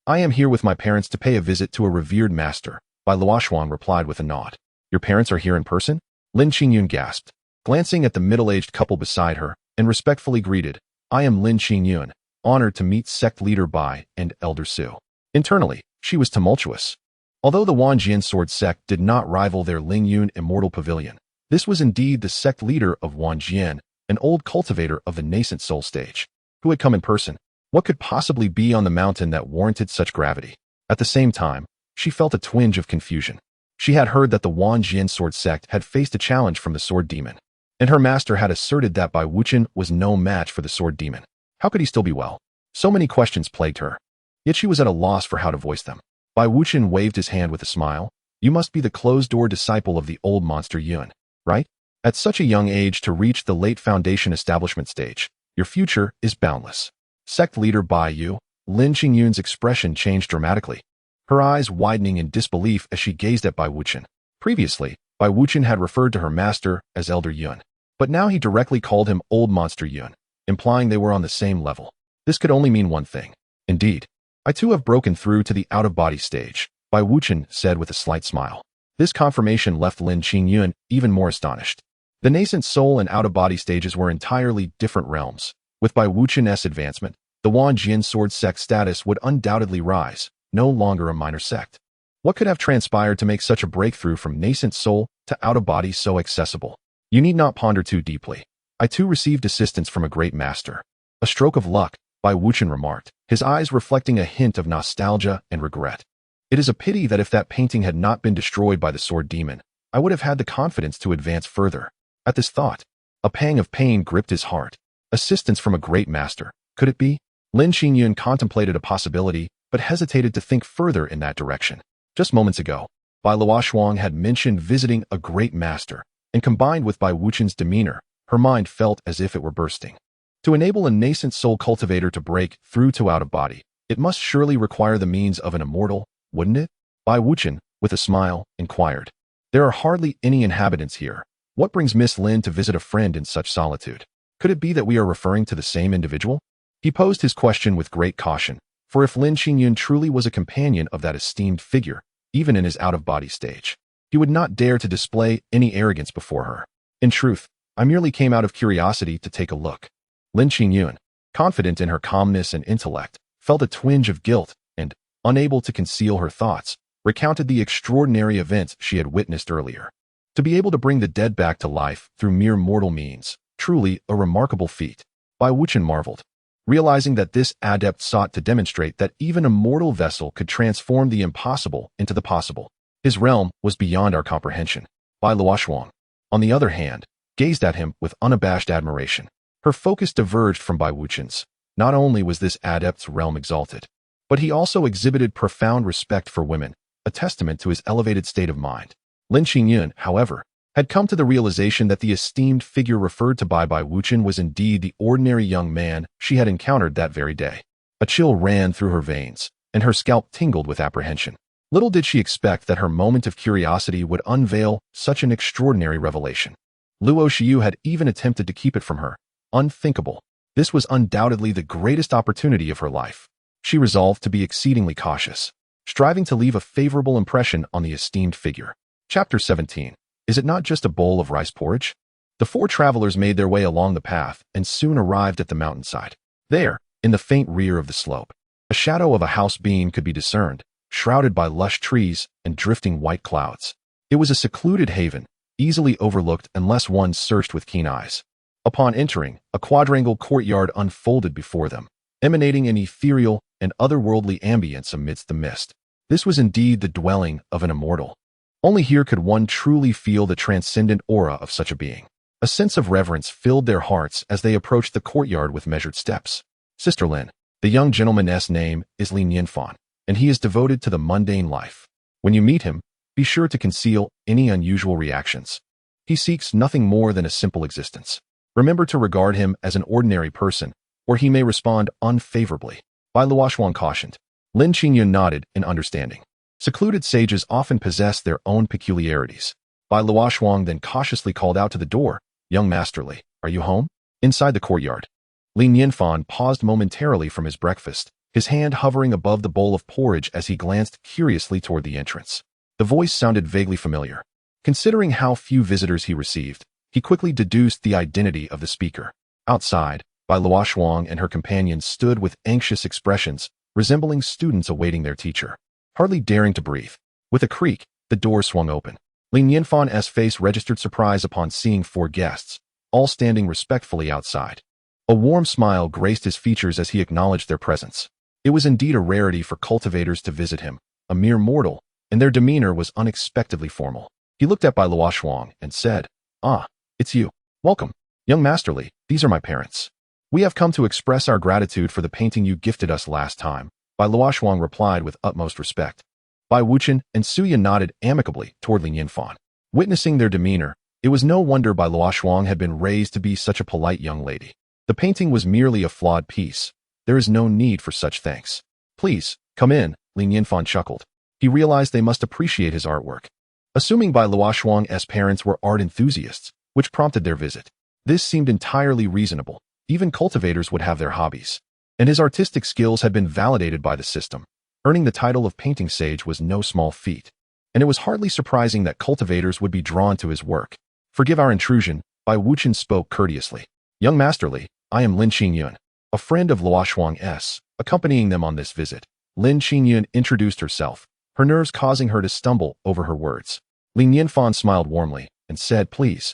I am here with my parents to pay a visit to a revered master," Bai Luoshuang replied with a nod. "Your parents are here in person?" Lin Qingyun gasped, glancing at the middle-aged couple beside her, and respectfully greeted, "I am Lin Qingyun, honored to meet sect leader Bai and Elder Su." Internally, she was tumultuous. Although the Wanjian sword sect did not rival their Lingyun immortal pavilion, this was indeed the sect leader of Wanjian, an old cultivator of the nascent soul stage, who had come in person. What could possibly be on the mountain that warranted such gravity? At the same time, she felt a twinge of confusion. She had heard that the Wanjian sword sect had faced a challenge from the sword demon, and her master had asserted that Bai Wuchen was no match for the sword demon. How could he still be well? So many questions plagued her, yet she was at a loss for how to voice them. Bai Wuchen waved his hand with a smile. "You must be the closed-door disciple of the old monster Yun, right? At such a young age to reach the late foundation establishment stage, your future is boundless." Sect leader Bai Yu, Lin Qingyun's expression changed dramatically, her eyes widening in disbelief as she gazed at Bai Wuchen. Previously, Bai Wuchen had referred to her master as Elder Yun, but now he directly called him Old Monster Yun, implying they were on the same level. This could only mean one thing. "Indeed, I too have broken through to the out-of-body stage," Bai Wuchen said with a slight smile. This confirmation left Lin Qingyun even more astonished. The nascent soul and out-of-body stages were entirely different realms. With Bai Wuchen's advancement, the Wanjian sword sect status would undoubtedly rise, no longer a minor sect. What could have transpired to make such a breakthrough from nascent soul to out-of-body so accessible? "You need not ponder too deeply. I too received assistance from a great master." "A stroke of luck," Bai Wuchen remarked, his eyes reflecting a hint of nostalgia and regret. "It is a pity that if that painting had not been destroyed by the sword demon, I would have had the confidence to advance further." At this thought, a pang of pain gripped his heart. Assistance from a great master. Could it be? Lin Qingyun contemplated a possibility, but hesitated to think further in that direction. Just moments ago, Bai Luoshuang had mentioned visiting a great master, and combined with Bai Wuchen's demeanor, her mind felt as if it were bursting. To enable a nascent soul cultivator to break through to out-of-body, it must surely require the means of an immortal, wouldn't it? Bai Wuchen, with a smile, inquired. "There are hardly any inhabitants here. What brings Miss Lin to visit a friend in such solitude? Could it be that we are referring to the same individual?" He posed his question with great caution, for if Lin Qingyun truly was a companion of that esteemed figure, even in his out-of-body stage, he would not dare to display any arrogance before her. "In truth, I merely came out of curiosity to take a look." Lin Qingyun, confident in her calmness and intellect, felt a twinge of guilt and, unable to conceal her thoughts, recounted the extraordinary events she had witnessed earlier. To be able to bring the dead back to life through mere mortal means, truly a remarkable feat. Bai Wuchen marveled, realizing that this adept sought to demonstrate that even a mortal vessel could transform the impossible into the possible. His realm was beyond our comprehension. Bai Luoshuang, on the other hand, gazed at him with unabashed admiration. Her focus diverged from Bai Wuchen's. Not only was this adept's realm exalted, but he also exhibited profound respect for women, a testament to his elevated state of mind. Lin Qingyun, however, had come to the realization that the esteemed figure referred to by Bai Wuchen was indeed the ordinary young man she had encountered that very day. A chill ran through her veins, and her scalp tingled with apprehension. Little did she expect that her moment of curiosity would unveil such an extraordinary revelation. Luo Shiyu had even attempted to keep it from her. Unthinkable. This was undoubtedly the greatest opportunity of her life. She resolved to be exceedingly cautious. striving to leave a favorable impression on the esteemed figure. Chapter 17. Is it not just a bowl of rice porridge? The four travelers made their way along the path and soon arrived at the mountainside. There, in the faint rear of the slope, a shadow of a house beam could be discerned, shrouded by lush trees and drifting white clouds. It was a secluded haven, easily overlooked unless one searched with keen eyes. Upon entering, a quadrangle courtyard unfolded before them, emanating an ethereal and otherworldly ambience amidst the mist. This was indeed the dwelling of an immortal. Only here could one truly feel the transcendent aura of such a being. A sense of reverence filled their hearts as they approached the courtyard with measured steps. Sister Lin, the young gentleman's name is Nianfan, and he is devoted to the mundane life. When you meet him, be sure to conceal any unusual reactions. He seeks nothing more than a simple existence. Remember to regard him as an ordinary person, or he may respond unfavorably. Bai Luoxuan cautioned. Lin Qingyun nodded in understanding. Secluded sages often possess their own peculiarities. Bai Luoxuan then cautiously called out to the door, "Young Masterly, are you home?" Inside the courtyard, Li Nianfan paused momentarily from his breakfast, his hand hovering above the bowl of porridge as he glanced curiously toward the entrance. The voice sounded vaguely familiar. Considering how few visitors he received, he quickly deduced the identity of the speaker. Outside, Bai Luoxuan and her companions stood with anxious expressions, resembling students awaiting their teacher. Hardly daring to breathe. With a creak, the door swung open. Li Nianfan's face registered surprise upon seeing four guests, all standing respectfully outside. A warm smile graced his features as he acknowledged their presence. It was indeed a rarity for cultivators to visit him, a mere mortal, and their demeanor was unexpectedly formal. He looked at Bai Luoxuan and said, "Ah, it's you. Welcome. Young Masterly, these are my parents. We have come to express our gratitude for the painting you gifted us last time." Bai Luoxuan replied with utmost respect. Bai Wuchen and Suya nodded amicably toward Li Nianfan. Witnessing their demeanor, it was no wonder Bai Luoxuan had been raised to be such a polite young lady. The painting was merely a flawed piece. There is no need for such thanks. "Please, come in," Li Nianfan chuckled. He realized they must appreciate his artwork. Assuming Bai Luoxuan's parents were art enthusiasts, which prompted their visit, this seemed entirely reasonable. Even cultivators would have their hobbies. And his artistic skills had been validated by the system. Earning the title of painting sage was no small feat. And it was hardly surprising that cultivators would be drawn to his work. "Forgive our intrusion," Bai Wuchen spoke courteously. "Young Masterly, I am Lin Qingyun, a friend of Luoxuan's, accompanying them on this visit." Lin Qingyun introduced herself, her nerves causing her to stumble over her words. Li Nianfan smiled warmly and said, "Please,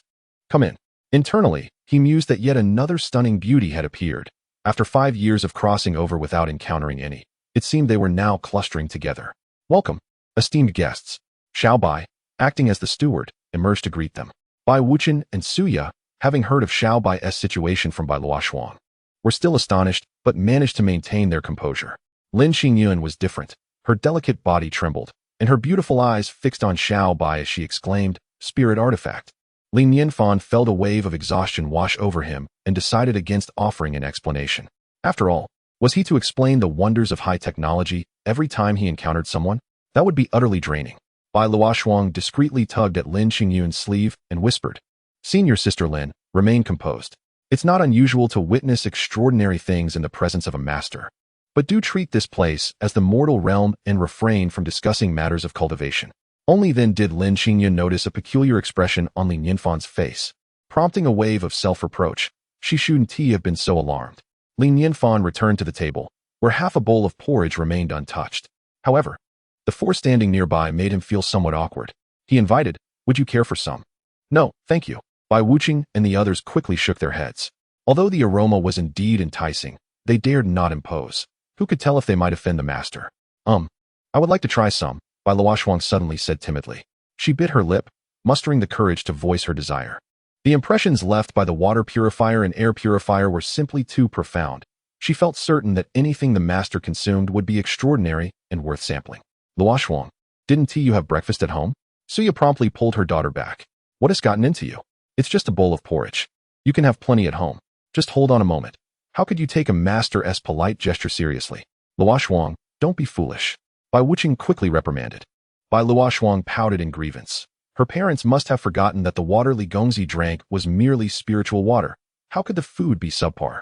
come in." Internally, he mused that yet another stunning beauty had appeared. After 5 years of crossing over without encountering any, it seemed they were now clustering together. "Welcome, esteemed guests." Xiao Bai, acting as the steward, emerged to greet them. Bai Wuchen and Suya, having heard of Xiao Bai's situation from Bai Luoxuan, were still astonished but managed to maintain their composure. Lin Qingyun was different. Her delicate body trembled, and her beautiful eyes fixed on Xiao Bai as she exclaimed, "Spirit artifact." Li Nianfan felt a wave of exhaustion wash over him and decided against offering an explanation. After all, was he to explain the wonders of high technology every time he encountered someone? That would be utterly draining. Bai Luoxuan discreetly tugged at Lin Qingyun's sleeve and whispered, "Senior Sister Lin, remain composed. It's not unusual to witness extraordinary things in the presence of a master. But do treat this place as the mortal realm and refrain from discussing matters of cultivation." Only then did Lin Qingyun notice a peculiar expression on Li Nianfan's face, prompting a wave of self-reproach. She shouldn't have been so alarmed. Li Nianfan returned to the table, where half a bowl of porridge remained untouched. However, the four standing nearby made him feel somewhat awkward. He invited, "Would you care for some?" "No, thank you." Bai Wuching and the others quickly shook their heads. Although the aroma was indeed enticing, they dared not impose. Who could tell if they might offend the master? I would like to try some," Bai Luoxuan suddenly said timidly. She bit her lip, mustering the courage to voice her desire. The impressions left by the water purifier and air purifier were simply too profound. She felt certain that anything the master consumed would be extraordinary and worth sampling. "Luoxuan, didn't you have breakfast at home?" Suya promptly pulled her daughter back. "What has gotten into you? It's just a bowl of porridge. You can have plenty at home. Just hold on a moment. How could you take a master's polite gesture seriously?" "Luoxuan, don't be foolish," Bai Wuching quickly reprimanded. Bai Luoxuan pouted in grievance. Her parents must have forgotten that the water Li Gongzi drank was merely spiritual water. How could the food be subpar?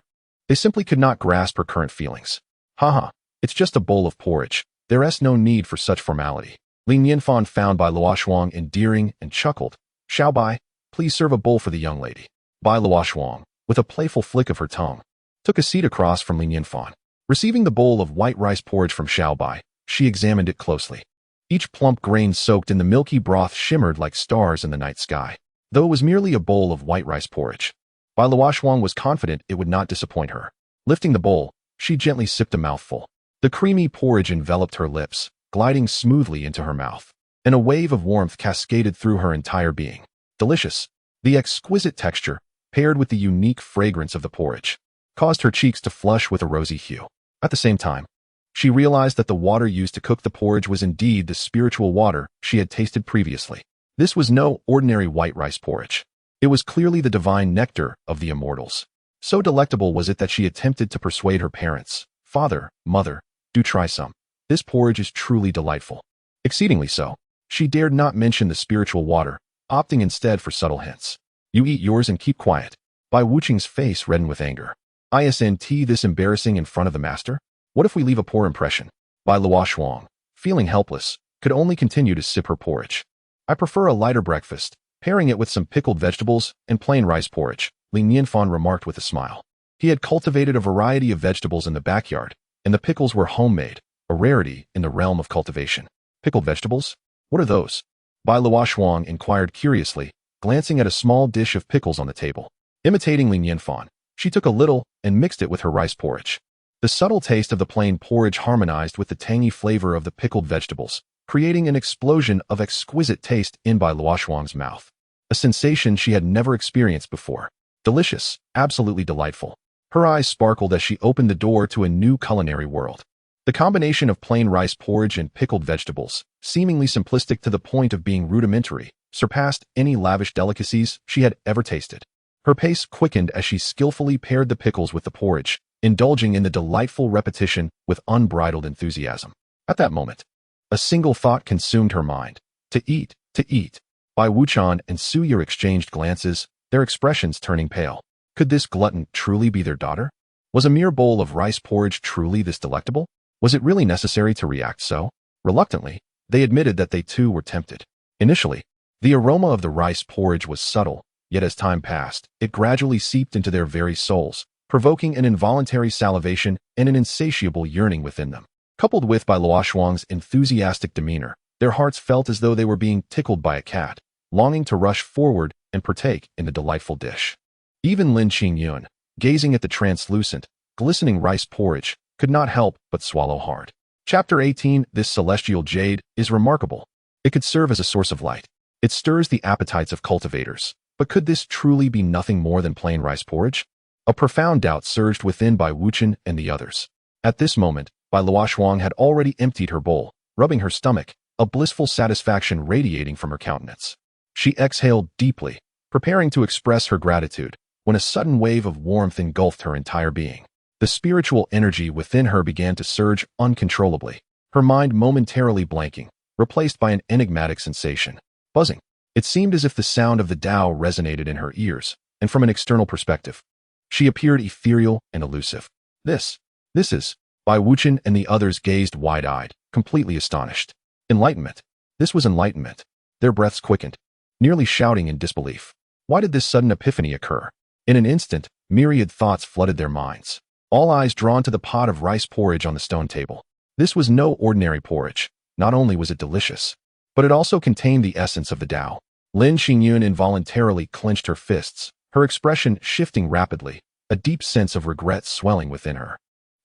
They simply could not grasp her current feelings. "Haha, it's just a bowl of porridge. There's no need for such formality. Li Nianfan found Bai Luoshuang endearing and chuckled. Xiao Bai, please serve a bowl for the young lady. Bai Luoshuang, with a playful flick of her tongue, took a seat across from Li Nianfan. Receiving the bowl of white rice porridge from Xiao Bai, she examined it closely. Each plump grain soaked in the milky broth shimmered like stars in the night sky. Though it was merely a bowl of white rice porridge, Bai Luoshuang was confident it would not disappoint her. Lifting the bowl, she gently sipped a mouthful. The creamy porridge enveloped her lips, gliding smoothly into her mouth, and a wave of warmth cascaded through her entire being. Delicious. The exquisite texture, paired with the unique fragrance of the porridge, caused her cheeks to flush with a rosy hue. At the same time, she realized that the water used to cook the porridge was indeed the spiritual water she had tasted previously. This was no ordinary white rice porridge. It was clearly the divine nectar of the immortals. So delectable was it that she attempted to persuade her parents. Father, mother, do try some. This porridge is truly delightful. Exceedingly so. She dared not mention the spiritual water, opting instead for subtle hints. You eat yours and keep quiet. Bai Wuqing's face reddened with anger. Isn't this embarrassing in front of the master? What if we leave a poor impression? Bai Luoshuang, feeling helpless, could only continue to sip her porridge. I prefer a lighter breakfast, pairing it with some pickled vegetables and plain rice porridge, Li Nianfan remarked with a smile. He had cultivated a variety of vegetables in the backyard, and the pickles were homemade, a rarity in the realm of cultivation. Pickled vegetables? What are those? Bai Luoshuang inquired curiously, glancing at a small dish of pickles on the table. Imitating Li Nianfan, she took a little and mixed it with her rice porridge. The subtle taste of the plain porridge harmonized with the tangy flavor of the pickled vegetables, creating an explosion of exquisite taste in Bai Luoshuang's mouth. A sensation she had never experienced before. Delicious, absolutely delightful. Her eyes sparkled as she opened the door to a new culinary world. The combination of plain rice porridge and pickled vegetables, seemingly simplistic to the point of being rudimentary, surpassed any lavish delicacies she had ever tasted. Her pace quickened as she skillfully paired the pickles with the porridge, indulging in the delightful repetition with unbridled enthusiasm. At that moment, a single thought consumed her mind. To eat, to eat. Bai Wuqiang and Su Ye exchanged glances, their expressions turning pale. Could this glutton truly be their daughter? Was a mere bowl of rice porridge truly this delectable? Was it really necessary to react so? Reluctantly, they admitted that they too were tempted. Initially, the aroma of the rice porridge was subtle, yet as time passed, it gradually seeped into their very souls, provoking an involuntary salivation and an insatiable yearning within them. Coupled with Bai Luoshuang's enthusiastic demeanor, their hearts felt as though they were being tickled by a cat, longing to rush forward and partake in the delightful dish. Even Lin Qingyun, gazing at the translucent, glistening rice porridge, could not help but swallow hard. Chapter 18. This celestial jade is remarkable. It could serve as a source of light. It stirs the appetites of cultivators. But could this truly be nothing more than plain rice porridge? A profound doubt surged within Bai Wuqiang and the others. At this moment, Bai Luoshuang had already emptied her bowl, rubbing her stomach, a blissful satisfaction radiating from her countenance. She exhaled deeply, preparing to express her gratitude, when a sudden wave of warmth engulfed her entire being. The spiritual energy within her began to surge uncontrollably, her mind momentarily blanking, replaced by an enigmatic sensation. Buzzing. It seemed as if the sound of the Tao resonated in her ears, and from an external perspective, she appeared ethereal and elusive. This is, Bai Wuqiang and the others gazed wide-eyed, completely astonished. Enlightenment. This was enlightenment. Their breaths quickened, nearly shouting in disbelief. Why did this sudden epiphany occur? In an instant, myriad thoughts flooded their minds, all eyes drawn to the pot of rice porridge on the stone table. This was no ordinary porridge. Not only was it delicious, but it also contained the essence of the Tao. Lin Qingyun involuntarily clenched her fists, her expression shifting rapidly, a deep sense of regret swelling within her.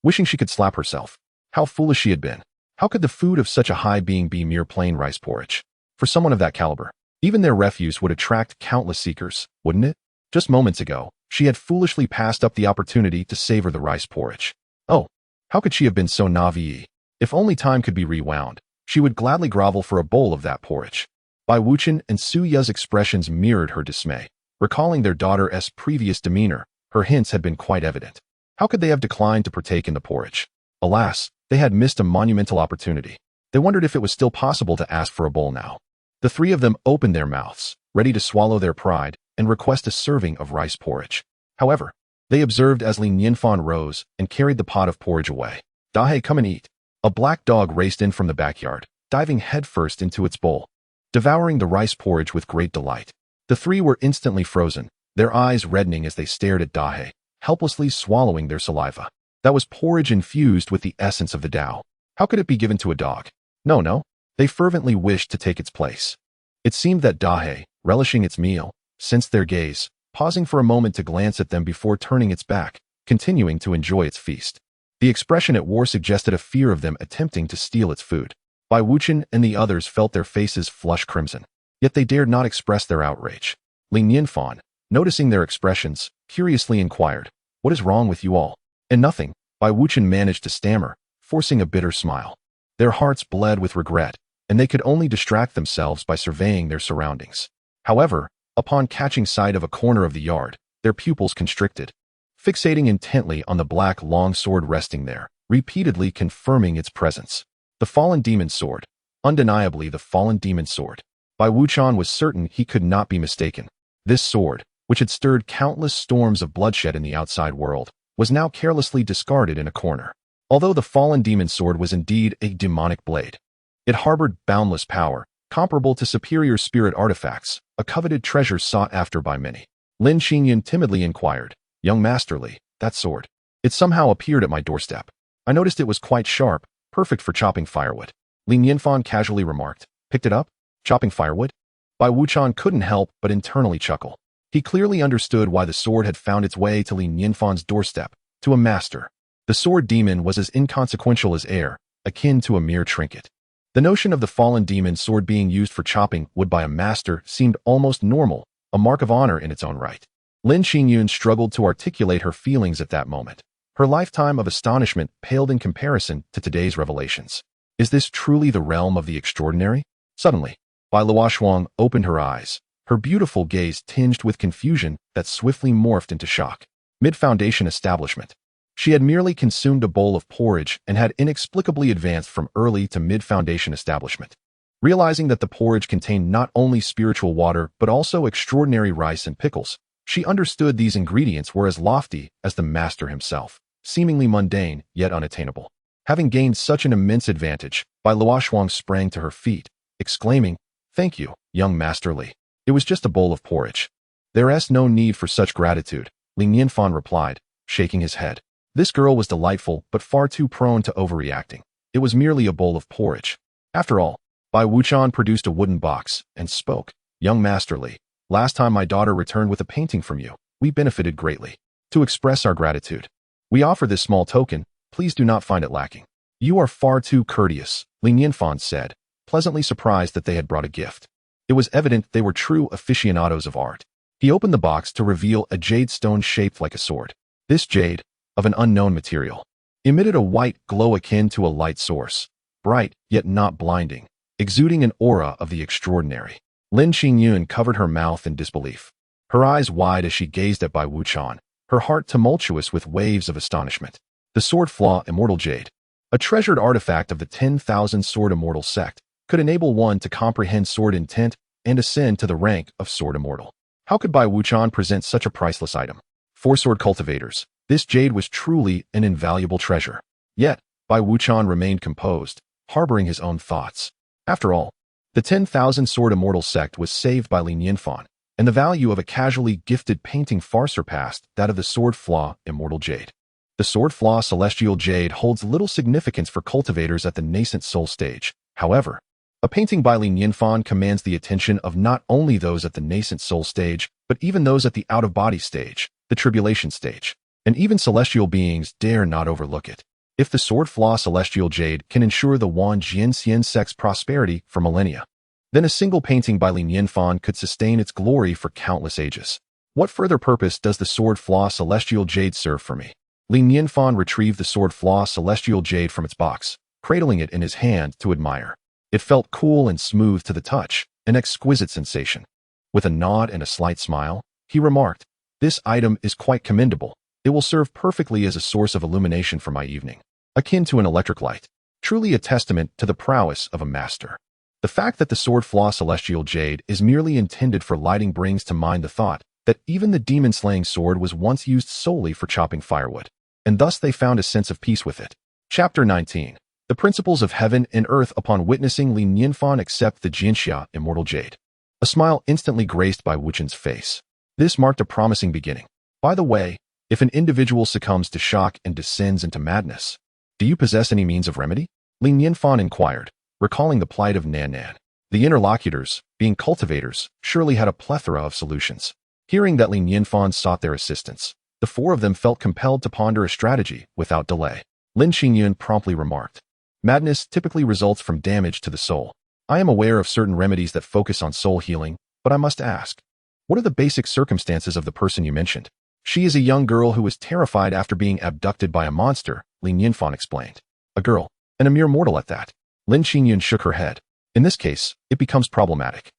Wishing she could slap herself. How foolish she had been. How could the food of such a high being be mere plain rice porridge? For someone of that caliber, even their refuse would attract countless seekers, wouldn't it? Just moments ago, she had foolishly passed up the opportunity to savor the rice porridge. Oh, how could she have been so naive? If only time could be rewound, she would gladly grovel for a bowl of that porridge. Bai Wuqiang and Su Ye's expressions mirrored her dismay. Recalling their daughter's previous demeanor, her hints had been quite evident. How could they have declined to partake in the porridge? Alas, they had missed a monumental opportunity. They wondered if it was still possible to ask for a bowl now. The three of them opened their mouths, ready to swallow their pride and request a serving of rice porridge. However, they observed as Li Nianfan rose and carried the pot of porridge away. Dahe, come and eat. A black dog raced in from the backyard, diving headfirst into its bowl, devouring the rice porridge with great delight. The three were instantly frozen, their eyes reddening as they stared at Dahe, helplessly swallowing their saliva. That was porridge infused with the essence of the Tao. How could it be given to a dog? No. They fervently wished to take its place. It seemed that Dahe, relishing its meal, sensed their gaze, pausing for a moment to glance at them before turning its back, continuing to enjoy its feast. The expression it wore suggested a fear of them attempting to steal its food. Bai Wuchen and the others felt their faces flush crimson, yet they dared not express their outrage. Li Nianfan, noticing their expressions, curiously inquired, "What is wrong with you all?" "And nothing," Bai Wuchen managed to stammer, forcing a bitter smile. Their hearts bled with regret, and they could only distract themselves by surveying their surroundings. However, upon catching sight of a corner of the yard, their pupils constricted, fixating intently on the black long sword resting there, repeatedly confirming its presence. The fallen demon's sword. Undeniably the fallen demon's sword. Bai Wuchen was certain he could not be mistaken. This sword, which had stirred countless storms of bloodshed in the outside world, was now carelessly discarded in a corner. Although the fallen demon's sword was indeed a demonic blade, it harbored boundless power, comparable to superior spirit artifacts, a coveted treasure sought after by many. Lin Xingyun timidly inquired, "Young Master Li, that sword. It somehow appeared at my doorstep. I noticed it was quite sharp, perfect for chopping firewood." Li Nianfan casually remarked, "Picked it up? Chopping firewood?" Bai Wuchen couldn't help but internally chuckle. He clearly understood why the sword had found its way to Li Nianfan's doorstep, to a master. The sword demon was as inconsequential as air, akin to a mere trinket. The notion of the fallen demon's sword being used for chopping wood by a master seemed almost normal, a mark of honor in its own right. Lin Xingyun struggled to articulate her feelings at that moment. Her lifetime of astonishment paled in comparison to today's revelations. Is this truly the realm of the extraordinary? Suddenly, Bai Luoshuang opened her eyes, her beautiful gaze tinged with confusion that swiftly morphed into shock. Mid-foundation establishment. She had merely consumed a bowl of porridge and had inexplicably advanced from early to mid-foundation establishment. Realizing that the porridge contained not only spiritual water but also extraordinary rice and pickles, she understood these ingredients were as lofty as the master himself, seemingly mundane yet unattainable. Having gained such an immense advantage, Bai Luoshuang sprang to her feet, exclaiming, "Thank you, young Master Li. It was just a bowl of porridge." "There is no need for such gratitude," Li Nianfan replied, shaking his head. This girl was delightful but far too prone to overreacting. It was merely a bowl of porridge. After all, Bai Wuchen produced a wooden box and spoke, "Young Master Li, last time my daughter returned with a painting from you, we benefited greatly. To express our gratitude, we offer this small token. Please do not find it lacking." "You are far too courteous," Li Nianfan said, pleasantly surprised that they had brought a gift. It was evident they were true aficionados of art. He opened the box to reveal a jade stone shaped like a sword. This jade, of an unknown material, emitted a white glow akin to a light source, bright yet not blinding, exuding an aura of the extraordinary. Lin Xingyun covered her mouth in disbelief, her eyes wide as she gazed at Bai Wuchen, her heart tumultuous with waves of astonishment. The sword flaw Immortal Jade, a treasured artifact of the 10,000 Sword Immortal sect, could enable one to comprehend sword intent and ascend to the rank of Sword Immortal. How could Bai Wuchen present such a priceless item? For sword cultivators, this jade was truly an invaluable treasure. Yet, Bai Wuchen remained composed, harboring his own thoughts. After all, the 10,000 Sword Immortal sect was saved by Li Nianfan, and the value of a casually gifted painting far surpassed that of the sword flaw Immortal Jade. The sword flaw Celestial Jade holds little significance for cultivators at the nascent soul stage. However, a painting by Li Nianfan commands the attention of not only those at the nascent soul stage, but even those at the out-of-body stage, the tribulation stage. And even celestial beings dare not overlook it. If the sword flaw Celestial Jade can ensure the Wan Jianxian sect's prosperity for millennia, then a single painting by Li Nianfan could sustain its glory for countless ages. What further purpose does the sword flaw Celestial Jade serve for me? Li Nianfan retrieved the sword flaw Celestial Jade from its box, cradling it in his hand to admire. It felt cool and smooth to the touch, an exquisite sensation. With a nod and a slight smile, he remarked, "This item is quite commendable. It will serve perfectly as a source of illumination for my evening, akin to an electric light. Truly a testament to the prowess of a master." The fact that the sword flaw Celestial Jade is merely intended for lighting brings to mind the thought that even the demon-slaying sword was once used solely for chopping firewood, and thus they found a sense of peace with it. Chapter 19. The principles of heaven and earth upon witnessing Li Nianfan accept the Jianxia immortal jade. A smile instantly graced Bai Wuchen's face. This marked a promising beginning. By the way, if an individual succumbs to shock and descends into madness, do you possess any means of remedy? Li Nianfan inquired, recalling the plight of Nan. The interlocutors, being cultivators, surely had a plethora of solutions. Hearing that Li Nianfan sought their assistance, the four of them felt compelled to ponder a strategy without delay. Lin Xingyun promptly remarked, "Madness typically results from damage to the soul. I am aware of certain remedies that focus on soul healing, but I must ask, what are the basic circumstances of the person you mentioned?" "She is a young girl who was terrified after being abducted by a monster," Li Nianfan explained. "A girl, and a mere mortal at that." Lin Xingyun shook her head. "In this case, it becomes problematic.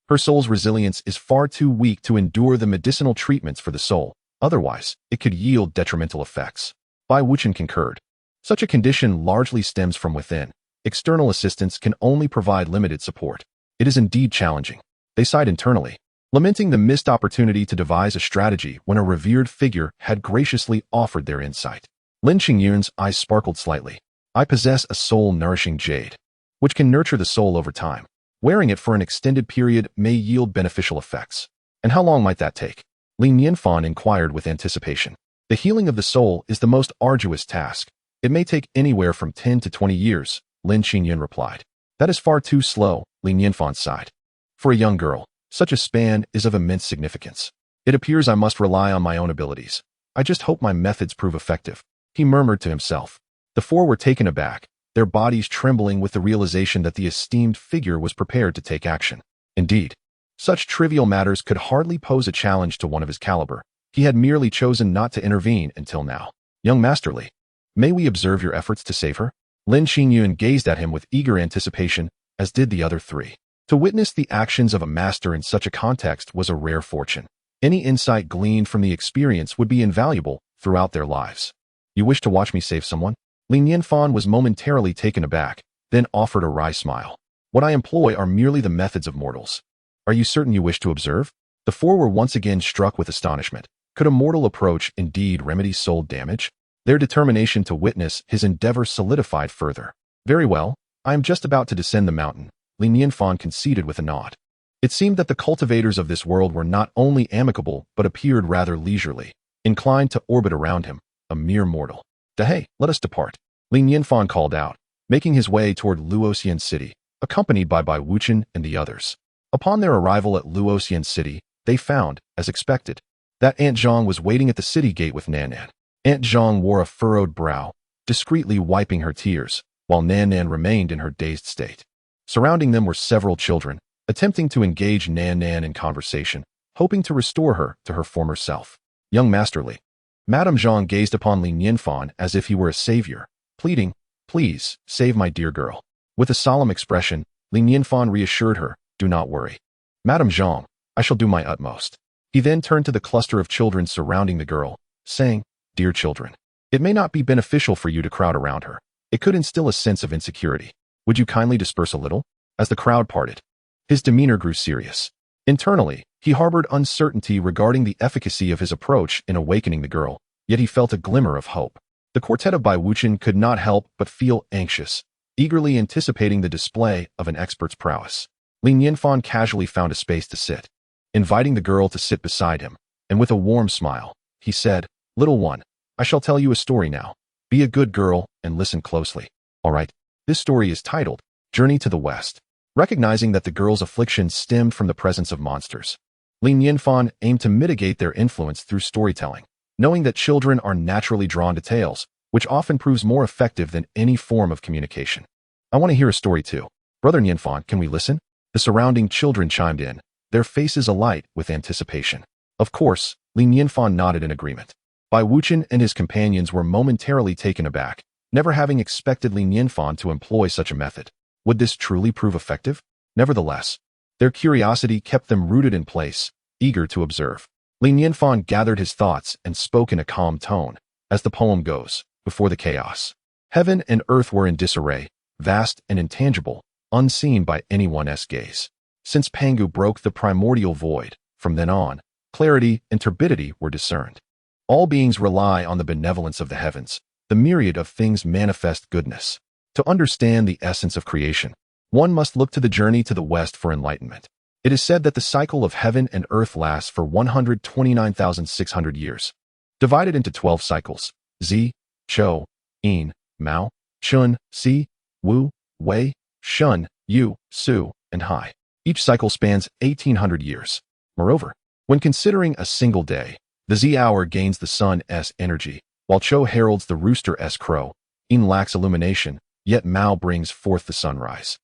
Her soul's resilience is far too weak to endure the medicinal treatments for the soul. Otherwise, it could yield detrimental effects." Bai Wuchen concurred. "Such a condition largely stems from within. External assistance can only provide limited support. It is indeed challenging." They sighed internally, lamenting the missed opportunity to devise a strategy when a revered figure had graciously offered their insight. Lin Xingyun's eyes sparkled slightly. "I possess a soul-nourishing jade, which can nurture the soul over time. Wearing it for an extended period may yield beneficial effects." "And how long might that take?" Li Nianfan inquired with anticipation. "The healing of the soul is the most arduous task. It may take anywhere from 10 to 20 years, Lin Xingyun replied. "That is far too slow," Li Nianfan sighed. "For a young girl, such a span is of immense significance. It appears I must rely on my own abilities. I just hope my methods prove effective," he murmured to himself. The four were taken aback, their bodies trembling with the realization that the esteemed figure was prepared to take action. Indeed, such trivial matters could hardly pose a challenge to one of his caliber. He had merely chosen not to intervene until now. "Young Master Li, may we observe your efforts to save her?" Lin Xingyun gazed at him with eager anticipation, as did the other three. To witness the actions of a master in such a context was a rare fortune. Any insight gleaned from the experience would be invaluable throughout their lives. "You wish to watch me save someone?" Li Nianfan was momentarily taken aback, then offered a wry smile. "What I employ are merely the methods of mortals. Are you certain you wish to observe?" The four were once again struck with astonishment. Could a mortal approach indeed remedy soul damage? Their determination to witness his endeavor solidified further. "Very well, I am just about to descend the mountain," Li Nianfan conceded with a nod. It seemed that the cultivators of this world were not only amicable but appeared rather leisurely, inclined to orbit around him, a mere mortal. "Dehei, let us depart," Li Nianfan called out, making his way toward Luoxian City, accompanied by Bai Wuchen and the others. Upon their arrival at Luoxian City, they found, as expected, that Aunt Zhang was waiting at the city gate with Nan. Aunt Zhang wore a furrowed brow, discreetly wiping her tears, while Nan remained in her dazed state. Surrounding them were several children, attempting to engage Nan in conversation, hoping to restore her to her former self. "Young Master Li." Madame Zhang gazed upon Li Nianfan as if he were a savior, pleading, "Please, save my dear girl." With a solemn expression, Li Nianfan reassured her, "Do not worry. Madame Zhang, I shall do my utmost." He then turned to the cluster of children surrounding the girl, saying, "Dear children, it may not be beneficial for you to crowd around her. It could instill a sense of insecurity. Would you kindly disperse a little?" As the crowd parted, his demeanor grew serious. Internally, he harbored uncertainty regarding the efficacy of his approach in awakening the girl, yet he felt a glimmer of hope. The quartet of Bai Wuchen could not help but feel anxious, eagerly anticipating the display of an expert's prowess. Li Nianfan casually found a space to sit, inviting the girl to sit beside him, and with a warm smile, he said, "Little one, I shall tell you a story now. Be a good girl and listen closely. All right, this story is titled, Journey to the West." Recognizing that the girl's affliction stemmed from the presence of monsters, Li Nianfan aimed to mitigate their influence through storytelling, knowing that children are naturally drawn to tales, which often proves more effective than any form of communication. "I want to hear a story too. Brother Nianfan, can we listen?" The surrounding children chimed in, their faces alight with anticipation. Of course, Li Nianfan nodded in agreement. Bai Wuchen and his companions were momentarily taken aback, never having expected Li Nianfan to employ such a method. Would this truly prove effective? Nevertheless, their curiosity kept them rooted in place, eager to observe. Li Nianfan gathered his thoughts and spoke in a calm tone, as the poem goes, before the chaos. Heaven and earth were in disarray, vast and intangible, unseen by anyone's gaze. Since Pangu broke the primordial void, from then on, clarity and turbidity were discerned. All beings rely on the benevolence of the heavens. The myriad of things manifest goodness. To understand the essence of creation, one must look to the journey to the west for enlightenment. It is said that the cycle of heaven and earth lasts for 129,600 years, divided into 12 cycles: Zi, Chou, Yin, Mao, Chun, Si, Wu, Wei, Shun, Yu, Su, and Hai. Each cycle spans 1,800 years. Moreover, when considering a single day, the Zi hour gains the sun's energy, while Chou heralds the rooster's crow. Yin lacks illumination, yet Mao brings forth the sunrise.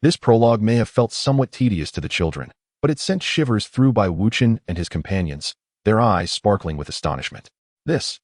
This prologue may have felt somewhat tedious to the children, but it sent shivers through by Wuchen and his companions, their eyes sparkling with astonishment. This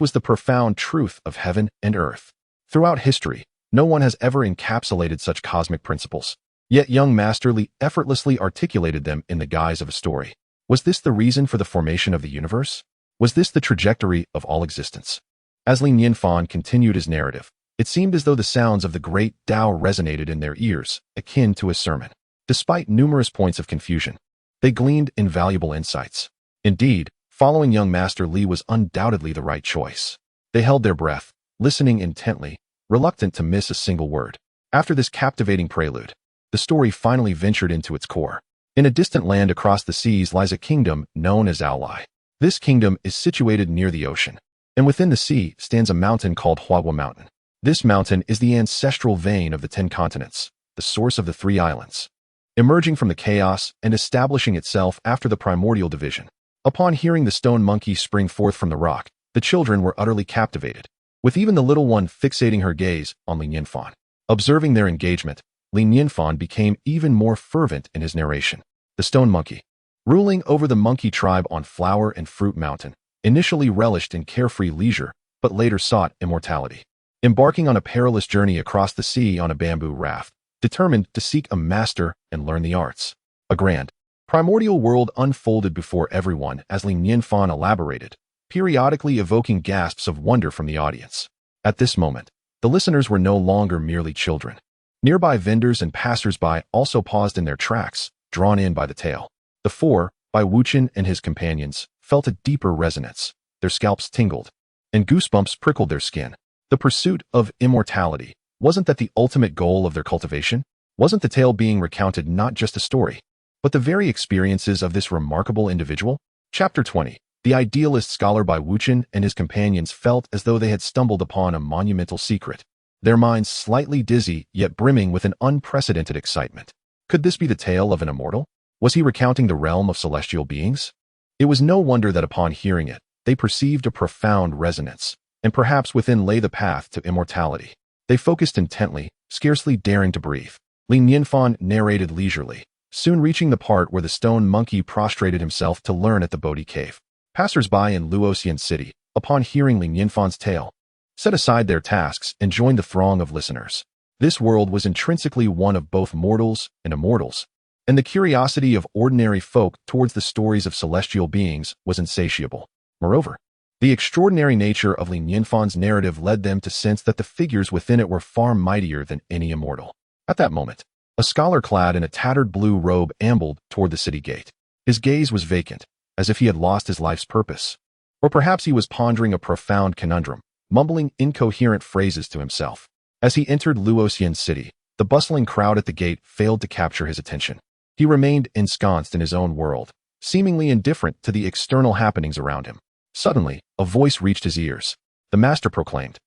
was the profound truth of heaven and earth. Throughout history, no one has ever encapsulated such cosmic principles. Yet young Master Li effortlessly articulated them in the guise of a story. Was this the reason for the formation of the universe? Was this the trajectory of all existence? As Li Nianfan continued his narrative, it seemed as though the sounds of the great Tao resonated in their ears, akin to a sermon. Despite numerous points of confusion, they gleaned invaluable insights. Indeed, following young Master Li was undoubtedly the right choice. They held their breath, listening intently, reluctant to miss a single word. After this captivating prelude, the story finally ventured into its core. In a distant land across the seas lies a kingdom known as Aolai. This kingdom is situated near the ocean, and within the sea stands a mountain called Huagua Mountain. This mountain is the ancestral vein of the 10 continents, the source of the 3 islands, emerging from the chaos and establishing itself after the primordial division. Upon hearing the stone monkey spring forth from the rock, the children were utterly captivated, with even the little one fixating her gaze on Li Nianfan. Observing their engagement, Li Nianfan became even more fervent in his narration. The stone monkey, ruling over the monkey tribe on Flower and Fruit Mountain, initially relished in carefree leisure, but later sought immortality. Embarking on a perilous journey across the sea on a bamboo raft, determined to seek a master and learn the arts. A grand, primordial world unfolded before everyone as Li Nianfan elaborated, periodically evoking gasps of wonder from the audience. At this moment, the listeners were no longer merely children. Nearby vendors and passers-by also paused in their tracks, drawn in by the tale. The four, by Wuchen and his companions, felt a deeper resonance. Their scalps tingled, and goosebumps prickled their skin. The pursuit of immortality, wasn't that the ultimate goal of their cultivation? Wasn't the tale being recounted not just a story, but the very experiences of this remarkable individual? Chapter 20. The idealist scholar by Wuchen and his companions felt as though they had stumbled upon a monumental secret, their minds slightly dizzy yet brimming with an unprecedented excitement. Could this be the tale of an immortal? Was he recounting the realm of celestial beings? It was no wonder that upon hearing it, they perceived a profound resonance, and perhaps within lay the path to immortality. They focused intently, scarcely daring to breathe. Li Nianfan narrated leisurely, soon reaching the part where the stone monkey prostrated himself to learn at the Bodhi cave. Passers-by in Luoxian City, upon hearing Li Nianfan's tale, set aside their tasks and joined the throng of listeners. This world was intrinsically one of both mortals and immortals, and the curiosity of ordinary folk towards the stories of celestial beings was insatiable. Moreover, the extraordinary nature of Li Nianfan's narrative led them to sense that the figures within it were far mightier than any immortal. At that moment, a scholar clad in a tattered blue robe ambled toward the city gate. His gaze was vacant, as if he had lost his life's purpose. Or perhaps he was pondering a profound conundrum, mumbling incoherent phrases to himself. As he entered Luoxian City, the bustling crowd at the gate failed to capture his attention. He remained ensconced in his own world, seemingly indifferent to the external happenings around him. Suddenly, a voice reached his ears. The master proclaimed,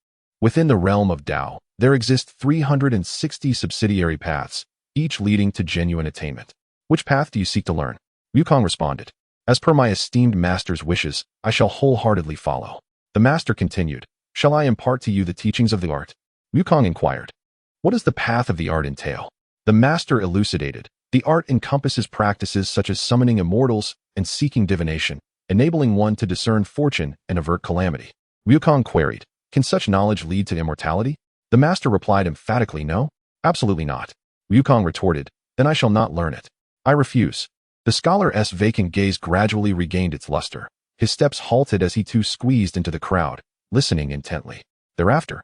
"Within the realm of Tao, there exist 360 subsidiary paths, each leading to genuine attainment. Which path do you seek to learn?" Wukong responded, "As per my esteemed master's wishes, I shall wholeheartedly follow." The master continued, "Shall I impart to you the teachings of the art?" Wukong inquired, "What does the path of the art entail?" The master elucidated, "The art encompasses practices such as summoning immortals and seeking divination, enabling one to discern fortune and avert calamity." Wukong queried, "Can such knowledge lead to immortality?" The master replied emphatically, "No, absolutely not." Wukong retorted, "Then I shall not learn it. I refuse." The scholar's vacant gaze gradually regained its luster. His steps halted as he too squeezed into the crowd, listening intently. Thereafter,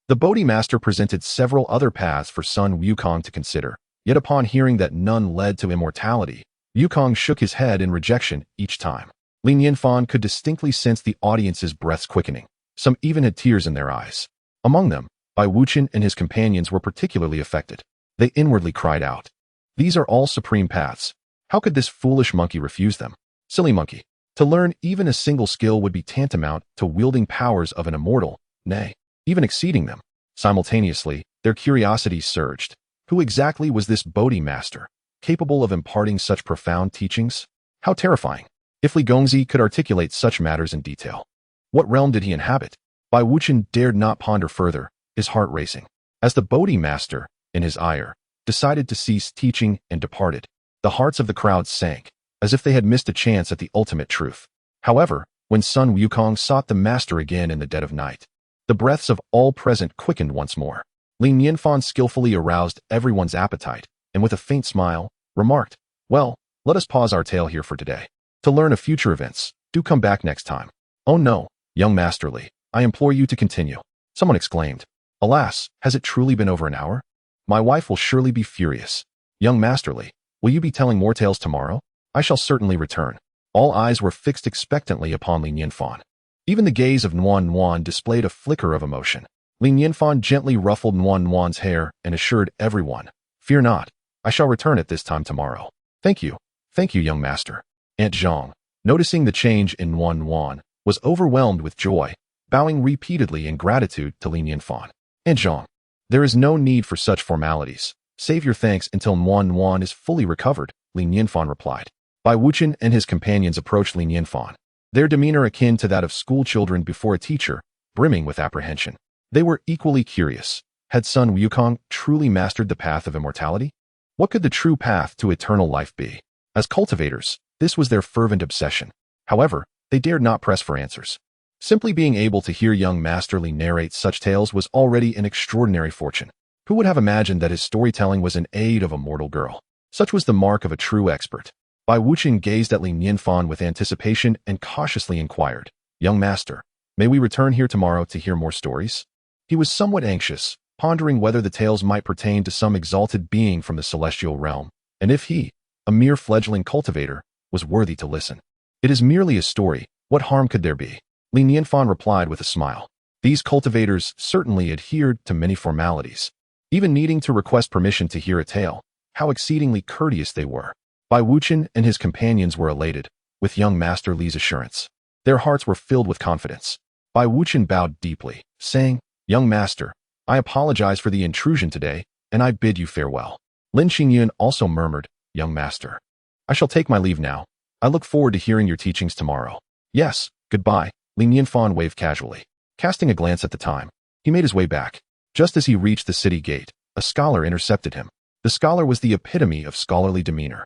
the Bodhi master presented several other paths for son Wukong to consider, yet upon hearing that none led to immortality, Wukong shook his head in rejection each time. Li Nianfan could distinctly sense the audience's breaths quickening. Some even had tears in their eyes. Among them, Bai Wuqian and his companions were particularly affected. They inwardly cried out, "These are all supreme paths. How could this foolish monkey refuse them? Silly monkey. To learn even a single skill would be tantamount to wielding powers of an immortal, nay, even exceeding them." Simultaneously, their curiosity surged. Who exactly was this Bodhi master, capable of imparting such profound teachings? How terrifying! If Li Gongzi could articulate such matters in detail. What realm did he inhabit? Bai Wuqian dared not ponder further, his heart racing. As the Bodhi master, in his ire, decided to cease teaching and departed, the hearts of the crowd sank, as if they had missed a chance at the ultimate truth. However, when Sun Wukong sought the master again in the dead of night, the breaths of all present quickened once more. Li Nianfan skillfully aroused everyone's appetite, and with a faint smile, remarked, "Well, let us pause our tale here for today. To learn of future events, do come back next time." "Oh no, young Master Li, I implore you to continue," someone exclaimed. "Alas, has it truly been over an hour? My wife will surely be furious. Young Master Li, will you be telling more tales tomorrow? I shall certainly return." All eyes were fixed expectantly upon Li Nianfan. Even the gaze of Nuan displayed a flicker of emotion. Li Nianfan gently ruffled Nuan's hair and assured everyone, "Fear not, I shall return at this time tomorrow." Thank you, young master." Aunt Zhang, noticing the change in Nuan, was overwhelmed with joy, bowing repeatedly in gratitude to Li Nianfan. "Aunt Zhang, there is no need for such formalities. Save your thanks until Nuan is fully recovered," Li Nianfan replied. Bai Wuqian and his companions approached Li Nianfan, their demeanor akin to that of schoolchildren before a teacher, brimming with apprehension. They were equally curious. Had Sun Wukong truly mastered the path of immortality? What could the true path to eternal life be? As cultivators, this was their fervent obsession. However, they dared not press for answers. Simply being able to hear young Master Li narrate such tales was already an extraordinary fortune. Who would have imagined that his storytelling was an aid of a mortal girl? Such was the mark of a true expert. Bai Wuqian gazed at Li Nianfan with anticipation and cautiously inquired, "Young master, may we return here tomorrow to hear more stories?" He was somewhat anxious, pondering whether the tales might pertain to some exalted being from the celestial realm, and if he, a mere fledgling cultivator, was worthy to listen. "It is merely a story. What harm could there be?" Li Nianfan replied with a smile. These cultivators certainly adhered to many formalities, even needing to request permission to hear a tale. How exceedingly courteous they were. Bai Wuqian and his companions were elated with young Master Li's assurance. Their hearts were filled with confidence. Bai Wuqian bowed deeply, saying, "Young master, I apologize for the intrusion today, and I bid you farewell." Lin Xingyun also murmured, "Young master, I shall take my leave now. I look forward to hearing your teachings tomorrow." "Yes, goodbye," Li Nianfan waved casually. Casting a glance at the time, he made his way back. Just as he reached the city gate, a scholar intercepted him. The scholar was the epitome of scholarly demeanor.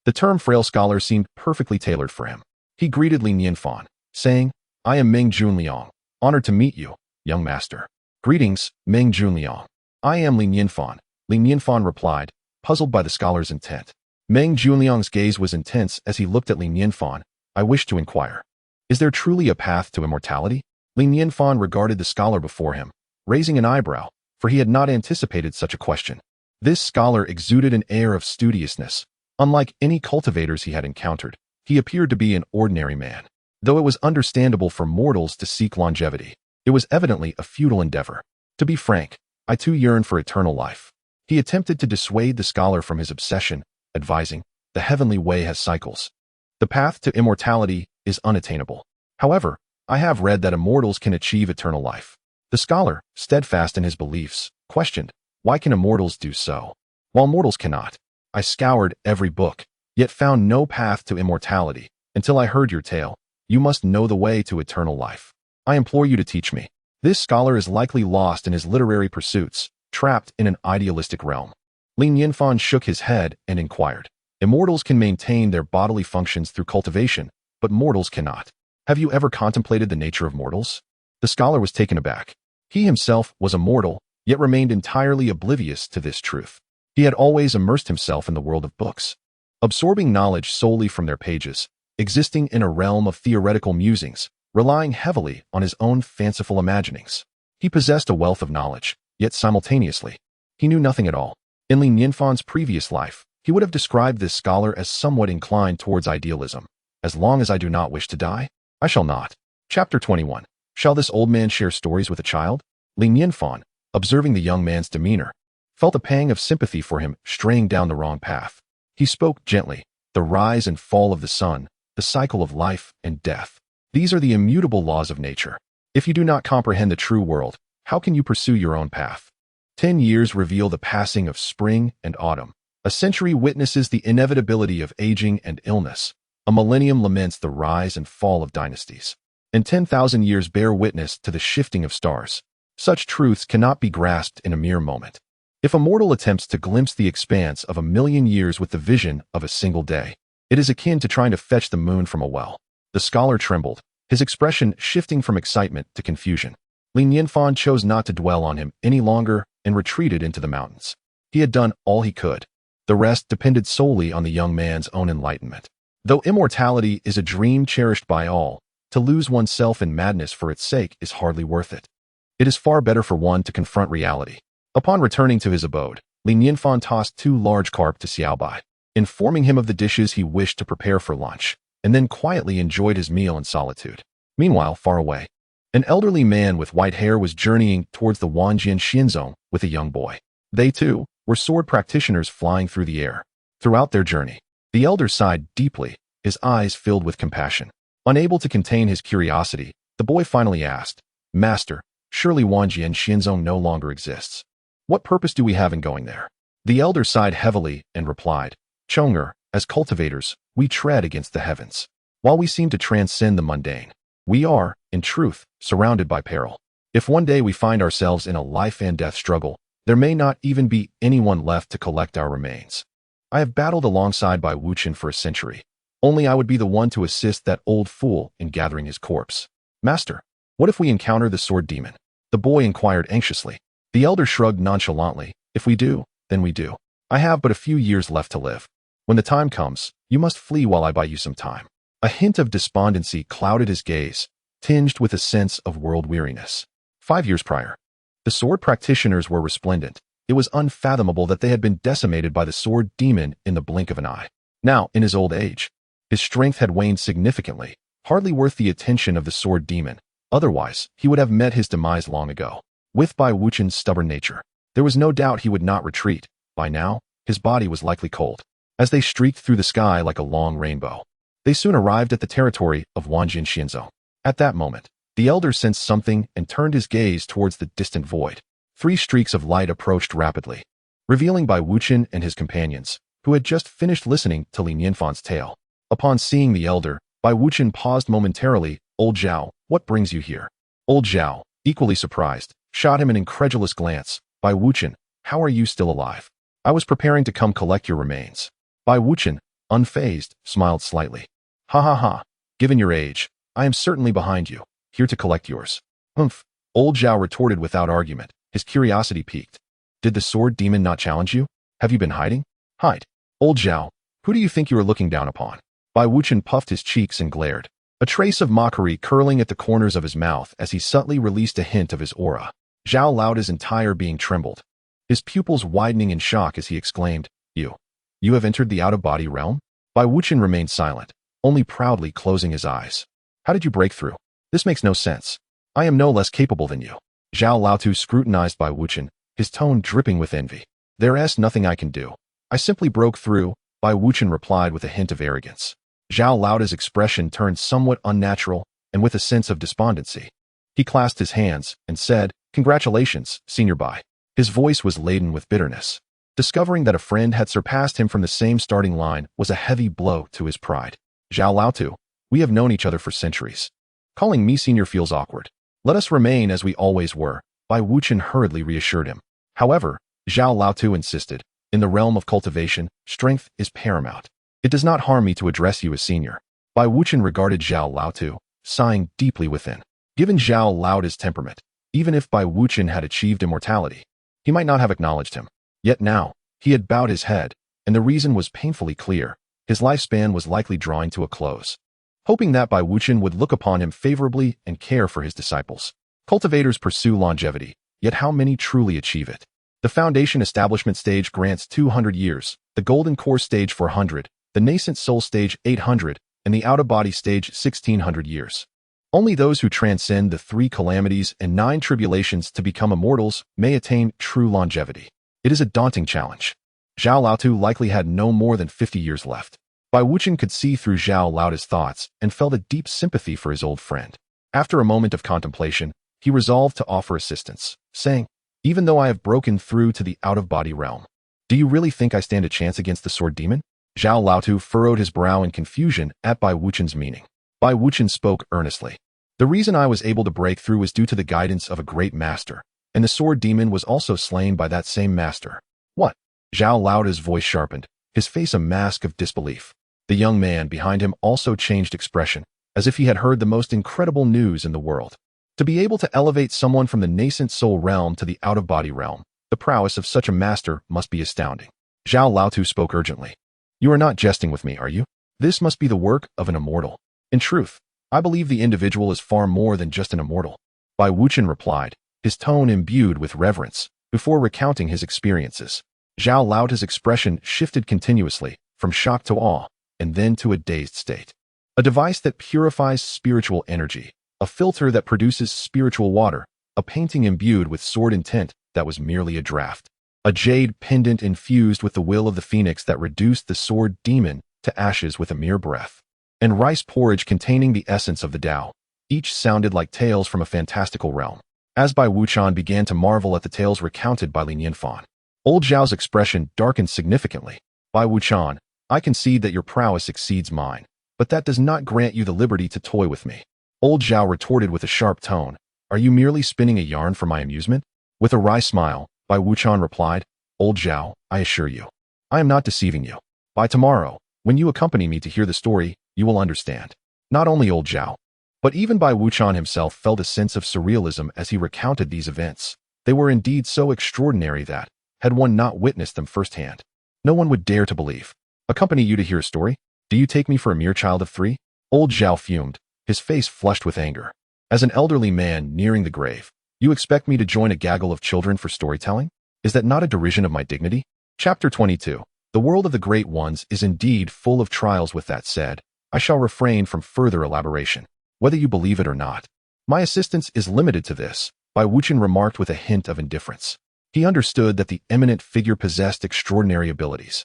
The term frail scholar seemed perfectly tailored for him. He greeted Li Nianfan, saying, "I am Meng Junliang, honored to meet you, young master." "Greetings, Meng Junliang. I am Li Nianfan," Li Nianfan replied, puzzled by the scholar's intent. Meng Junliang's gaze was intense as he looked at Li Nianfan. "I wish to inquire, is there truly a path to immortality?" Li Nianfan regarded the scholar before him, raising an eyebrow, for he had not anticipated such a question. This scholar exuded an air of studiousness. Unlike any cultivators he had encountered, he appeared to be an ordinary man. Though it was understandable for mortals to seek longevity, it was evidently a futile endeavor. "To be frank, I too yearn for eternal life." He attempted to dissuade the scholar from his obsession, advising, "The heavenly way has cycles. The path to immortality is unattainable. However, I have read that immortals can achieve eternal life." The scholar, steadfast in his beliefs, questioned, "Why can immortals do so, while mortals cannot?" "I scoured every book, yet found no path to immortality, until I heard your tale. You must know the way to eternal life. I implore you to teach me." This scholar is likely lost in his literary pursuits, trapped in an idealistic realm. Li Nianfan shook his head and inquired, "Immortals can maintain their bodily functions through cultivation, but mortals cannot. Have you ever contemplated the nature of mortals?" The scholar was taken aback. He himself was a mortal, yet remained entirely oblivious to this truth. He had always immersed himself in the world of books, absorbing knowledge solely from their pages, existing in a realm of theoretical musings, relying heavily on his own fanciful imaginings. He possessed a wealth of knowledge, yet simultaneously, he knew nothing at all. In Li Nianfan's previous life, he would have described this scholar as somewhat inclined towards idealism. "As long as I do not wish to die, I shall not." Chapter 21. Shall this old man share stories with a child? Li Nianfan, observing the young man's demeanor, felt a pang of sympathy for him straying down the wrong path. He spoke gently. The rise and fall of the sun, the cycle of life and death. These are the immutable laws of nature. If you do not comprehend the true world, how can you pursue your own path? 10 years reveal the passing of spring and autumn. A century witnesses the inevitability of aging and illness. A millennium laments the rise and fall of dynasties. And 10,000 years bear witness to the shifting of stars. Such truths cannot be grasped in a mere moment. If a mortal attempts to glimpse the expanse of 1,000,000 years with the vision of a single day, it is akin to trying to fetch the moon from a well. The scholar trembled, his expression shifting from excitement to confusion. Nianfan chose not to dwell on him any longer and retreated into the mountains. He had done all he could. The rest depended solely on the young man's own enlightenment. Though immortality is a dream cherished by all, to lose oneself in madness for its sake is hardly worth it. It is far better for one to confront reality. Upon returning to his abode, Nianfan tossed 2 large carp to Xiaobai, informing him of the dishes he wished to prepare for lunch, and then quietly enjoyed his meal in solitude. Meanwhile, far away, an elderly man with white hair was journeying towards the Wanjian Xinzong with a young boy. They, too, were sword practitioners flying through the air. Throughout their journey, the elder sighed deeply, his eyes filled with compassion. Unable to contain his curiosity, the boy finally asked, "Master, surely Wanjian Xinzong no longer exists. What purpose do we have in going there?" The elder sighed heavily and replied, "Chong'er, as cultivators, we tread against the heavens. While we seem to transcend the mundane, we are, in truth, surrounded by peril. If one day we find ourselves in a life and death struggle, there may not even be anyone left to collect our remains. I have battled alongside Bai Wuchen for a century. Only I would be the one to assist that old fool in gathering his corpse. Master, what if we encounter the sword demon?" The boy inquired anxiously. The elder shrugged nonchalantly. "If we do, then we do. I have but a few years left to live. When the time comes, you must flee while I buy you some time." A hint of despondency clouded his gaze, tinged with a sense of world weariness. 5 years prior, the sword practitioners were resplendent. It was unfathomable that they had been decimated by the sword demon in the blink of an eye. Now, in his old age, his strength had waned significantly, hardly worth the attention of the sword demon. Otherwise, he would have met his demise long ago. With Bai Wuchen's stubborn nature, there was no doubt he would not retreat. By now, his body was likely cold. As they streaked through the sky like a long rainbow, they soon arrived at the territory of Wanjian Xinzong. At that moment, the elder sensed something and turned his gaze towards the distant void. 3 streaks of light approached rapidly, revealing Bai Wuchen and his companions, who had just finished listening to Li Nianfan's tale. Upon seeing the elder, Bai Wuchen paused momentarily. "Old Zhao, what brings you here?" Old Zhao, equally surprised, shot him an incredulous glance. "Bai Wuchen, how are you still alive?" "I was preparing to come collect your remains." Bai Wuchen, unfazed, smiled slightly. "Ha ha ha, given your age, I am certainly behind you, here to collect yours." "Humph," Old Zhao retorted without argument, his curiosity piqued. "Did the sword demon not challenge you? Have you been hiding?" "Hide. Old Zhao, who do you think you are looking down upon?" Bai Wuchen puffed his cheeks and glared, a trace of mockery curling at the corners of his mouth as he subtly released a hint of his aura. Zhao Laoda's entire being trembled, his pupils widening in shock as he exclaimed, You have entered the out-of-body realm?" Bai Wuchen remained silent, only proudly closing his eyes. "How did you break through? This makes no sense. I am no less capable than you." Zhao Laotu scrutinized Bai Wuchen, his tone dripping with envy. "There's nothing I can do. I simply broke through," Bai Wuchen replied with a hint of arrogance. Zhao Laoda's expression turned somewhat unnatural and with a sense of despondency. He clasped his hands and said, "Congratulations, Senior Bai." His voice was laden with bitterness. Discovering that a friend had surpassed him from the same starting line was a heavy blow to his pride. "Zhao Laotu, we have known each other for centuries. Calling me senior feels awkward. Let us remain as we always were," Bai Wuchen hurriedly reassured him. However, Zhao Laotu insisted, "In the realm of cultivation, strength is paramount. It does not harm me to address you as senior." Bai Wuchen regarded Zhao Laotu, sighing deeply within. Given Zhao Laoda's temperament, even if Bai Wuchen had achieved immortality, he might not have acknowledged him. Yet now, he had bowed his head, and the reason was painfully clear. His lifespan was likely drawing to a close. Hoping that Bai Wuchen would look upon him favorably and care for his disciples. Cultivators pursue longevity, yet how many truly achieve it? The foundation establishment stage grants 200 years, the golden core stage 400, the nascent soul stage 800, and the out-of-body stage 1600 years. Only those who transcend the 3 calamities and 9 tribulations to become immortals may attain true longevity. It is a daunting challenge. Zhao Laotu likely had no more than 50 years left. Bai Wuqian could see through Zhao Laotu's thoughts and felt a deep sympathy for his old friend. After a moment of contemplation, he resolved to offer assistance, saying, "Even though I have broken through to the out-of-body realm, do you really think I stand a chance against the sword demon?" Zhao Laotu furrowed his brow in confusion at Bai Wuqian's meaning. Bai Wuqian spoke earnestly. "The reason I was able to break through was due to the guidance of a great master, and the sword demon was also slain by that same master." "What?" Zhao Laotu's voice sharpened, his face a mask of disbelief. The young man behind him also changed expression, as if he had heard the most incredible news in the world. To be able to elevate someone from the nascent soul realm to the out-of-body realm, the prowess of such a master must be astounding. Zhao Laotu spoke urgently. "You are not jesting with me, are you? This must be the work of an immortal." "In truth, I believe the individual is far more than just an immortal," Bai Wuqian replied, his tone imbued with reverence, before recounting his experiences. Zhao Laotu's expression shifted continuously, from shock to awe, and then to a dazed state. A device that purifies spiritual energy, a filter that produces spiritual water, a painting imbued with sword intent that was merely a draft, a jade pendant infused with the will of the phoenix that reduced the sword demon to ashes with a mere breath, and rice porridge containing the essence of the Tao. Each sounded like tales from a fantastical realm. As Bai Wuqian began to marvel at the tales recounted by Nianfan, old Zhao's expression darkened significantly. "Bai Wuqian, I concede that your prowess exceeds mine, but that does not grant you the liberty to toy with me." Old Zhao retorted with a sharp tone, "Are you merely spinning a yarn for my amusement?" With a wry smile, Bai Wuqian replied, "Old Zhao, I assure you, I am not deceiving you. By tomorrow, when you accompany me to hear the story, you will understand." Not only old Zhao, but even Bai Wuqian himself felt a sense of surrealism as he recounted these events. They were indeed so extraordinary that, had one not witnessed them firsthand, no one would dare to believe. "Accompany you to hear a story? Do you take me for a mere child of 3? Old Zhao fumed, his face flushed with anger. "As an elderly man nearing the grave, you expect me to join a gaggle of children for storytelling? Is that not a derision of my dignity?" Chapter 22. The world of the Great Ones is indeed full of trials. With that said, I shall refrain from further elaboration, whether you believe it or not. My assistance is limited to this, Bai Wuqian remarked with a hint of indifference. He understood that the eminent figure possessed extraordinary abilities.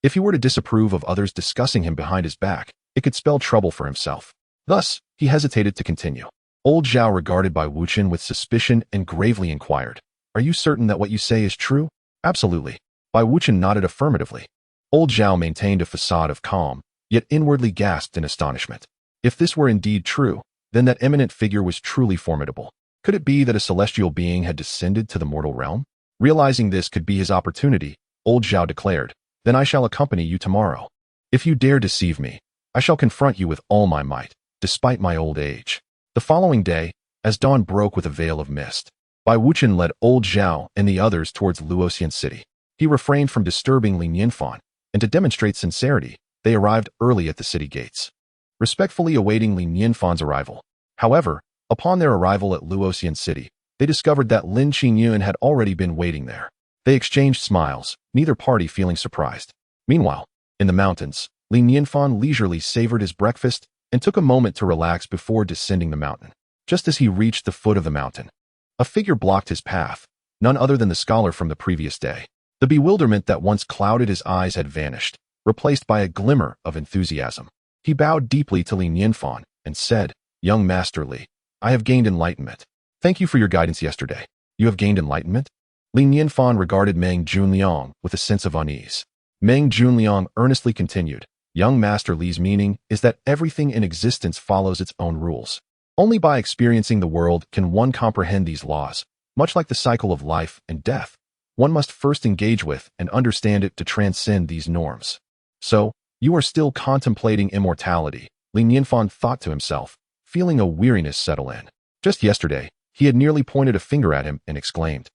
If he were to disapprove of others discussing him behind his back, it could spell trouble for himself. Thus, he hesitated to continue. Old Zhao regarded Bai Wuqian with suspicion and gravely inquired, "Are you certain that what you say is true?" "Absolutely." Bai Wuqian nodded affirmatively. Old Zhao maintained a facade of calm, yet inwardly gasped in astonishment. If this were indeed true, then that eminent figure was truly formidable. Could it be that a celestial being had descended to the mortal realm? Realizing this could be his opportunity, Old Zhao declared, "Then I shall accompany you tomorrow. If you dare deceive me, I shall confront you with all my might, despite my old age." The following day, as dawn broke with a veil of mist, Bai Wuqian led Old Zhao and the others towards Luoxian City. He refrained from disturbing Nianfan, and to demonstrate sincerity, they arrived early at the city gates, respectfully awaiting Nianfan's arrival. However, upon their arrival at Luoxian City, they discovered that Lin Qingyun had already been waiting there. They exchanged smiles, neither party feeling surprised. Meanwhile, in the mountains, Li Nianfan leisurely savored his breakfast and took a moment to relax before descending the mountain. Just as he reached the foot of the mountain, a figure blocked his path, none other than the scholar from the previous day. The bewilderment that once clouded his eyes had vanished, replaced by a glimmer of enthusiasm. He bowed deeply to Li Nianfan and said, "Young Master Li, I have gained enlightenment. Thank you for your guidance yesterday." "You have gained enlightenment?" Li Nianfan regarded Meng Junliang with a sense of unease. Meng Junliang earnestly continued, "Young Master Li's meaning is that everything in existence follows its own rules. Only by experiencing the world can one comprehend these laws. Much like the cycle of life and death, one must first engage with and understand it to transcend these norms." "So, you are still contemplating immortality," Li Nianfan thought to himself, feeling a weariness settle in. Just yesterday, he had nearly pointed a finger at him and exclaimed,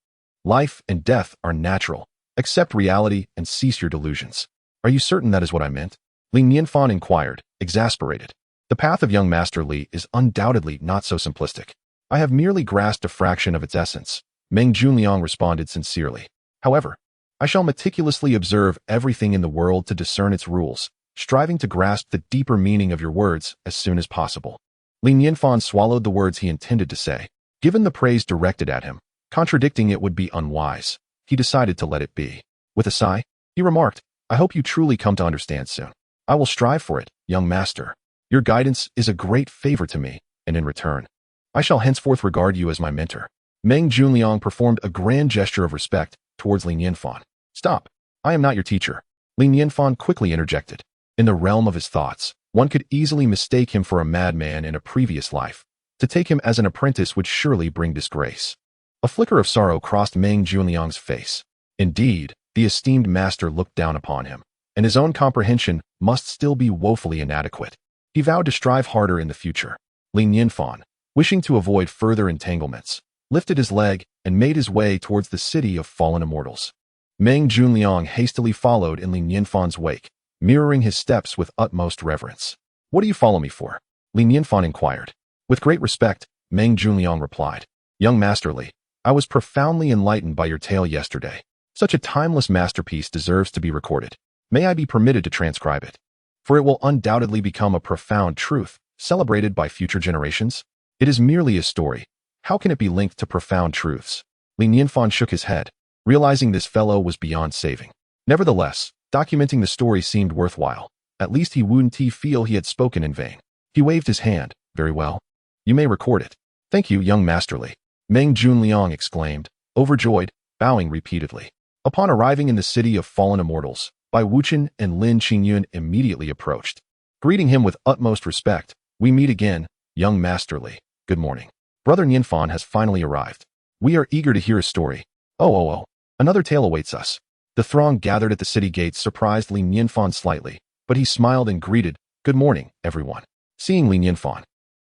"Life and death are natural. Accept reality and cease your delusions." "Are you certain that is what I meant?" Li Nianfan inquired, exasperated. "The path of young Master Li is undoubtedly not so simplistic. I have merely grasped a fraction of its essence," Meng Junliang responded sincerely. "However, I shall meticulously observe everything in the world to discern its rules, striving to grasp the deeper meaning of your words as soon as possible." Lin Yinfan swallowed the words he intended to say. Given the praise directed at him, contradicting it would be unwise. He decided to let it be. With a sigh, he remarked, I hope you truly come to understand soon. I will strive for it, young master. Your guidance is a great favor to me, and in return, I shall henceforth regard you as my mentor. Meng Junliang performed a grand gesture of respect towards Lin Yinfan. Stop. I am not your teacher. Lin Yinfan quickly interjected. In the realm of his thoughts, one could easily mistake him for a madman in a previous life. To take him as an apprentice would surely bring disgrace. A flicker of sorrow crossed Meng Junliang's face. Indeed, the esteemed master looked down upon him, and his own comprehension must still be woefully inadequate. He vowed to strive harder in the future. Lin Yinfan, wishing to avoid further entanglements, lifted his leg and made his way towards the city of fallen immortals. Meng Junliang hastily followed in Lin Yinfan's wake, mirroring his steps with utmost reverence. What do you follow me for? Lin Yinfan inquired. With great respect, Meng Junliang replied. Young Master Li, I was profoundly enlightened by your tale yesterday. Such a timeless masterpiece deserves to be recorded. May I be permitted to transcribe it? For it will undoubtedly become a profound truth, celebrated by future generations. It is merely a story. How can it be linked to profound truths? Lin Yinfan shook his head, realizing this fellow was beyond saving. Nevertheless, documenting the story seemed worthwhile. At least he wouldn't feel he had spoken in vain. He waved his hand. Very well. You may record it. Thank you, young Master Li. Meng Junliang exclaimed, overjoyed, bowing repeatedly. Upon arriving in the city of fallen immortals, Bai Wuchen and Lin Qingyun immediately approached. Greeting him with utmost respect, we meet again, young Master Li. Good morning. Brother Nianfan has finally arrived. We are eager to hear his story. Oh, another tale awaits us. The throng gathered at the city gates surprised Lin Nianfan slightly, but he smiled and greeted, good morning, everyone. Seeing Lin Nianfan,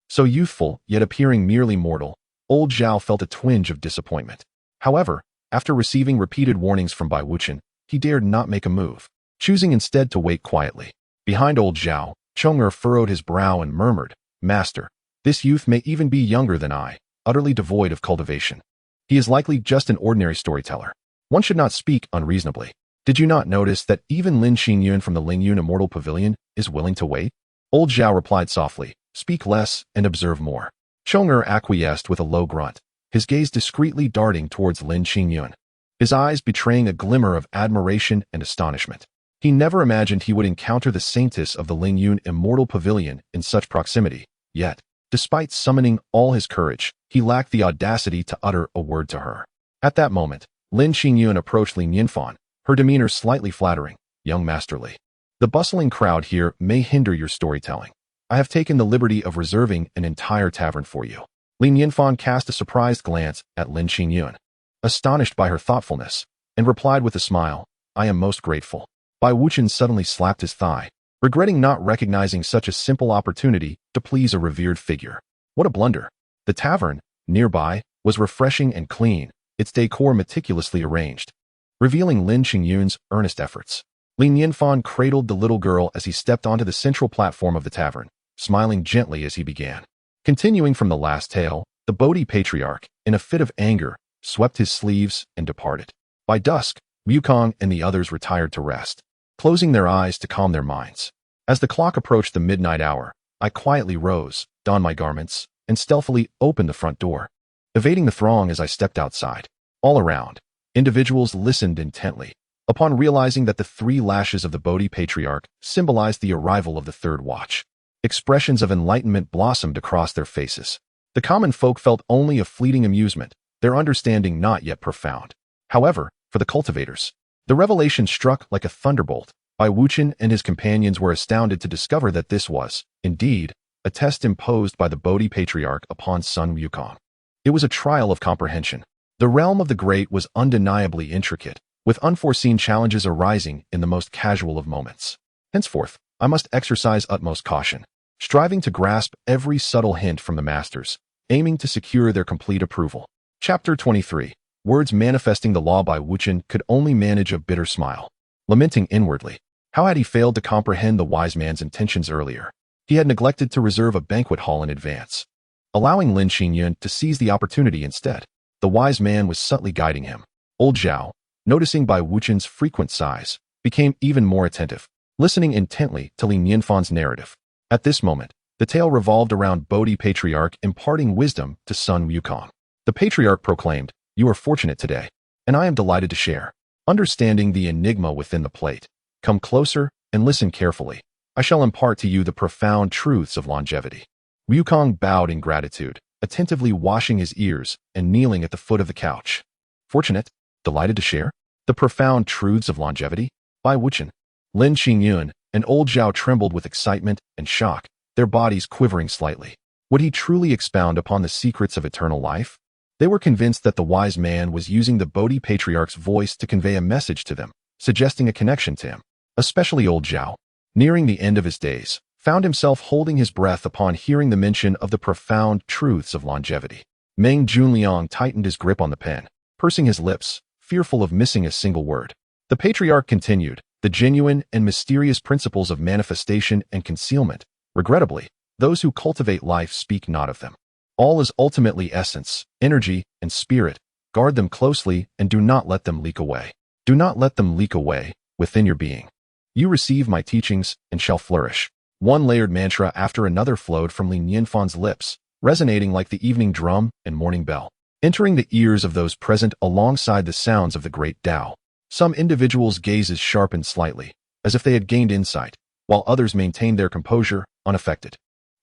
so youthful yet appearing merely mortal, old Zhao felt a twinge of disappointment. However, after receiving repeated warnings from Bai Wuchen, he dared not make a move, choosing instead to wait quietly. Behind old Zhao, Chong'er furrowed his brow and murmured, Master, this youth may even be younger than I, utterly devoid of cultivation. He is likely just an ordinary storyteller. One should not speak unreasonably. Did you not notice that even Lin Xingyun from the Lingyun Immortal Pavilion is willing to wait? Old Zhao replied softly, speak less and observe more. Chong'er acquiesced with a low grunt, his gaze discreetly darting towards Lin Xingyun, his eyes betraying a glimmer of admiration and astonishment. He never imagined he would encounter the saintess of the Lingyun Immortal Pavilion in such proximity, yet, despite summoning all his courage, he lacked the audacity to utter a word to her. At that moment, Lin Xingyun approached Lin Yinfan, her demeanor slightly flattering, young Master Li. The bustling crowd here may hinder your storytelling. I have taken the liberty of reserving an entire tavern for you. Lin Yinfan cast a surprised glance at Lin Xingyun, astonished by her thoughtfulness, and replied with a smile, I am most grateful. Bai Wuchen suddenly slapped his thigh, regretting not recognizing such a simple opportunity to please a revered figure. What a blunder. The tavern, nearby, was refreshing and clean, its decor meticulously arranged, revealing Lin Xingyun's earnest efforts. Lin Yinfan cradled the little girl as he stepped onto the central platform of the tavern, smiling gently as he began. Continuing from the last tale, the Bodhi patriarch, in a fit of anger, swept his sleeves and departed. By dusk, Wukong and the others retired to rest, closing their eyes to calm their minds. As the clock approached the midnight hour, I quietly rose, donned my garments, and stealthily opened the front door, evading the throng as I stepped outside. All around, individuals listened intently. Upon realizing that the 3 lashes of the Bodhi patriarch symbolized the arrival of the third watch, expressions of enlightenment blossomed across their faces. The common folk felt only a fleeting amusement, their understanding not yet profound. However, for the cultivators, the revelation struck like a thunderbolt. Bai Wuchen and his companions were astounded to discover that this was, indeed, a test imposed by the Bodhi patriarch upon son Wukong. It was a trial of comprehension. The realm of the great was undeniably intricate, with unforeseen challenges arising in the most casual of moments. Henceforth, I must exercise utmost caution, striving to grasp every subtle hint from the masters, aiming to secure their complete approval. Chapter 23. Words manifesting the law. Bai Wuchen could only manage a bitter smile, lamenting inwardly. How had he failed to comprehend the wise man's intentions earlier? He had neglected to reserve a banquet hall in advance, allowing Lin Xingyun to seize the opportunity instead. The wise man was subtly guiding him. Old Zhao, noticing Bai Wuchen's frequent sighs, became even more attentive, listening intently to Lin Yinfan's narrative. At this moment, the The tale revolved around Bodhi Patriarch imparting wisdom to son Wukong. The Patriarch proclaimed, "You are fortunate today, and I am delighted to share." Understanding the enigma within the plate, come closer and listen carefully. I shall impart to you the profound truths of longevity. Wukong bowed in gratitude, attentively washing his ears and kneeling at the foot of the couch. Fortunate, delighted to share the profound truths of longevity by Wuchen. Lin Qingyun and old Zhao trembled with excitement and shock, their bodies quivering slightly. Would he truly expound upon the secrets of eternal life? They were convinced that the wise man was using the Bodhi Patriarch's voice to convey a message to them, suggesting a connection to him. Especially old Zhao, nearing the end of his days, found himself holding his breath upon hearing the mention of the profound truths of longevity. Meng Junliang tightened his grip on the pen, pursing his lips, fearful of missing a single word. The Patriarch continued, "The genuine and mysterious principles of manifestation and concealment. Regrettably, those who cultivate life speak not of them. All is ultimately essence, energy, and spirit. Guard them closely and do not let them leak away. Do not let them leak away within your being. You receive my teachings and shall flourish." One layered mantra after another flowed from Li Nianfan's lips, resonating like the evening drum and morning bell, entering the ears of those present alongside the sounds of the great Tao. Some individuals' gazes sharpened slightly, as if they had gained insight, while others maintained their composure, unaffected.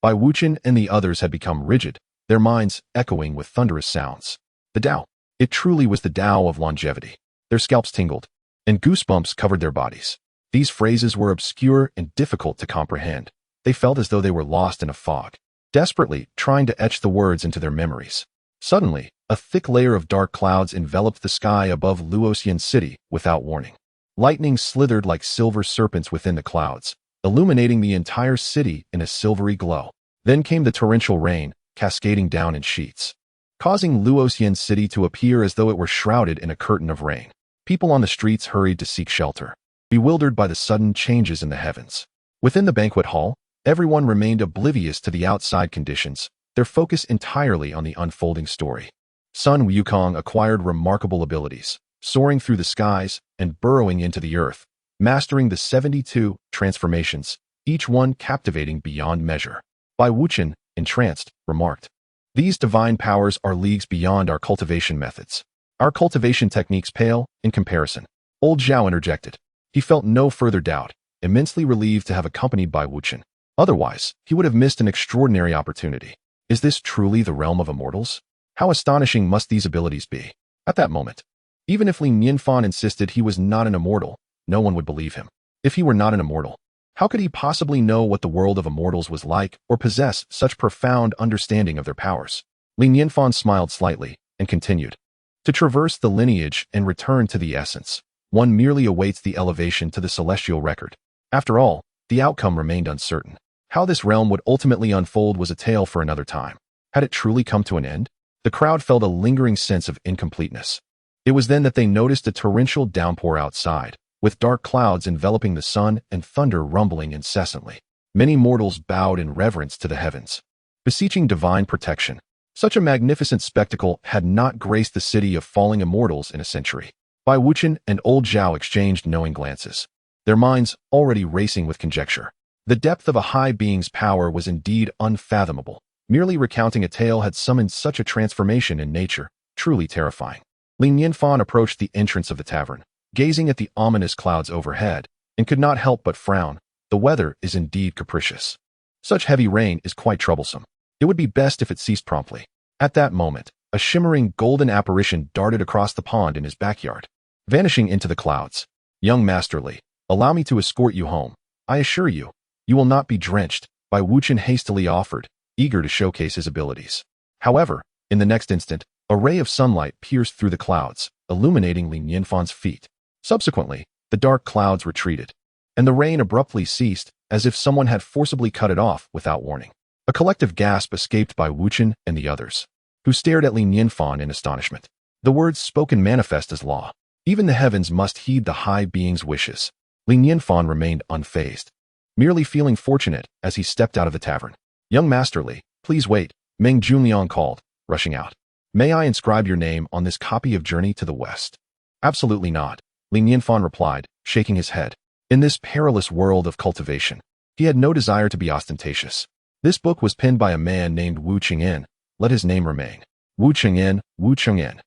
Bai Wuchen and the others had become rigid, their minds echoing with thunderous sounds. The Tao. It truly was the Tao of longevity. Their scalps tingled, and goosebumps covered their bodies. These phrases were obscure and difficult to comprehend. They felt as though they were lost in a fog, desperately trying to etch the words into their memories. Suddenly, a thick layer of dark clouds enveloped the sky above Luoxian City without warning. Lightning slithered like silver serpents within the clouds, illuminating the entire city in a silvery glow. Then came the torrential rain, cascading down in sheets, causing Luoxian City to appear as though it were shrouded in a curtain of rain. People on the streets hurried to seek shelter, bewildered by the sudden changes in the heavens. Within the banquet hall, everyone remained oblivious to the outside conditions, their focus entirely on the unfolding story. Son Wukong acquired remarkable abilities, soaring through the skies and burrowing into the earth, mastering the 72 transformations, each one captivating beyond measure. Bai Wuchen, entranced, remarked, "These divine powers are leagues beyond our cultivation methods. Our cultivation techniques pale in comparison." Old Zhao interjected. He felt no further doubt, immensely relieved to have accompanied Bai Wuchen. Otherwise, he would have missed an extraordinary opportunity. Is this truly the realm of immortals? How astonishing must these abilities be? At that moment, even if Li Nianfan insisted he was not an immortal, no one would believe him. If he were not an immortal, how could he possibly know what the world of immortals was like or possess such profound understanding of their powers? Li Nianfan smiled slightly and continued, "To traverse the lineage and return to the essence, one merely awaits the elevation to the celestial record." After all, the outcome remained uncertain. How this realm would ultimately unfold was a tale for another time. Had it truly come to an end? The crowd felt a lingering sense of incompleteness. It was then that they noticed a torrential downpour outside, with dark clouds enveloping the sun and thunder rumbling incessantly. Many mortals bowed in reverence to the heavens, beseeching divine protection. Such a magnificent spectacle had not graced the city of falling immortals in a century. Bai Wuchen and old Zhao exchanged knowing glances, their minds already racing with conjecture. The depth of a high being's power was indeed unfathomable. Merely recounting a tale had summoned such a transformation in nature, truly terrifying. Li Nianfan approached the entrance of the tavern, gazing at the ominous clouds overhead, and could not help but frown. The weather is indeed capricious. Such heavy rain is quite troublesome. It would be best if it ceased promptly. At that moment, a shimmering golden apparition darted across the pond in his backyard, vanishing into the clouds. "Young Master Li, allow me to escort you home. I assure you, you will not be drenched," Bai Wuchen hastily offered, eager to showcase his abilities. However, in the next instant, a ray of sunlight pierced through the clouds, illuminating Li Nianfan's feet. Subsequently, the dark clouds retreated, and the rain abruptly ceased, as if someone had forcibly cut it off without warning. A collective gasp escaped Bai Wuchen and the others, who stared at Li Nianfan in astonishment. The words spoken manifest as law. Even the heavens must heed the high being's wishes. Li Nianfan remained unfazed, merely feeling fortunate as he stepped out of the tavern. "Young Master Li, please wait," Meng Junliang called, rushing out. "May I inscribe your name on this copy of Journey to the West?" "Absolutely not," Li Nianfan replied, shaking his head. In this perilous world of cultivation, he had no desire to be ostentatious. This book was penned by a man named Wu Qingyan. Let his name remain. Wu Qingyan, Wu Qingyan.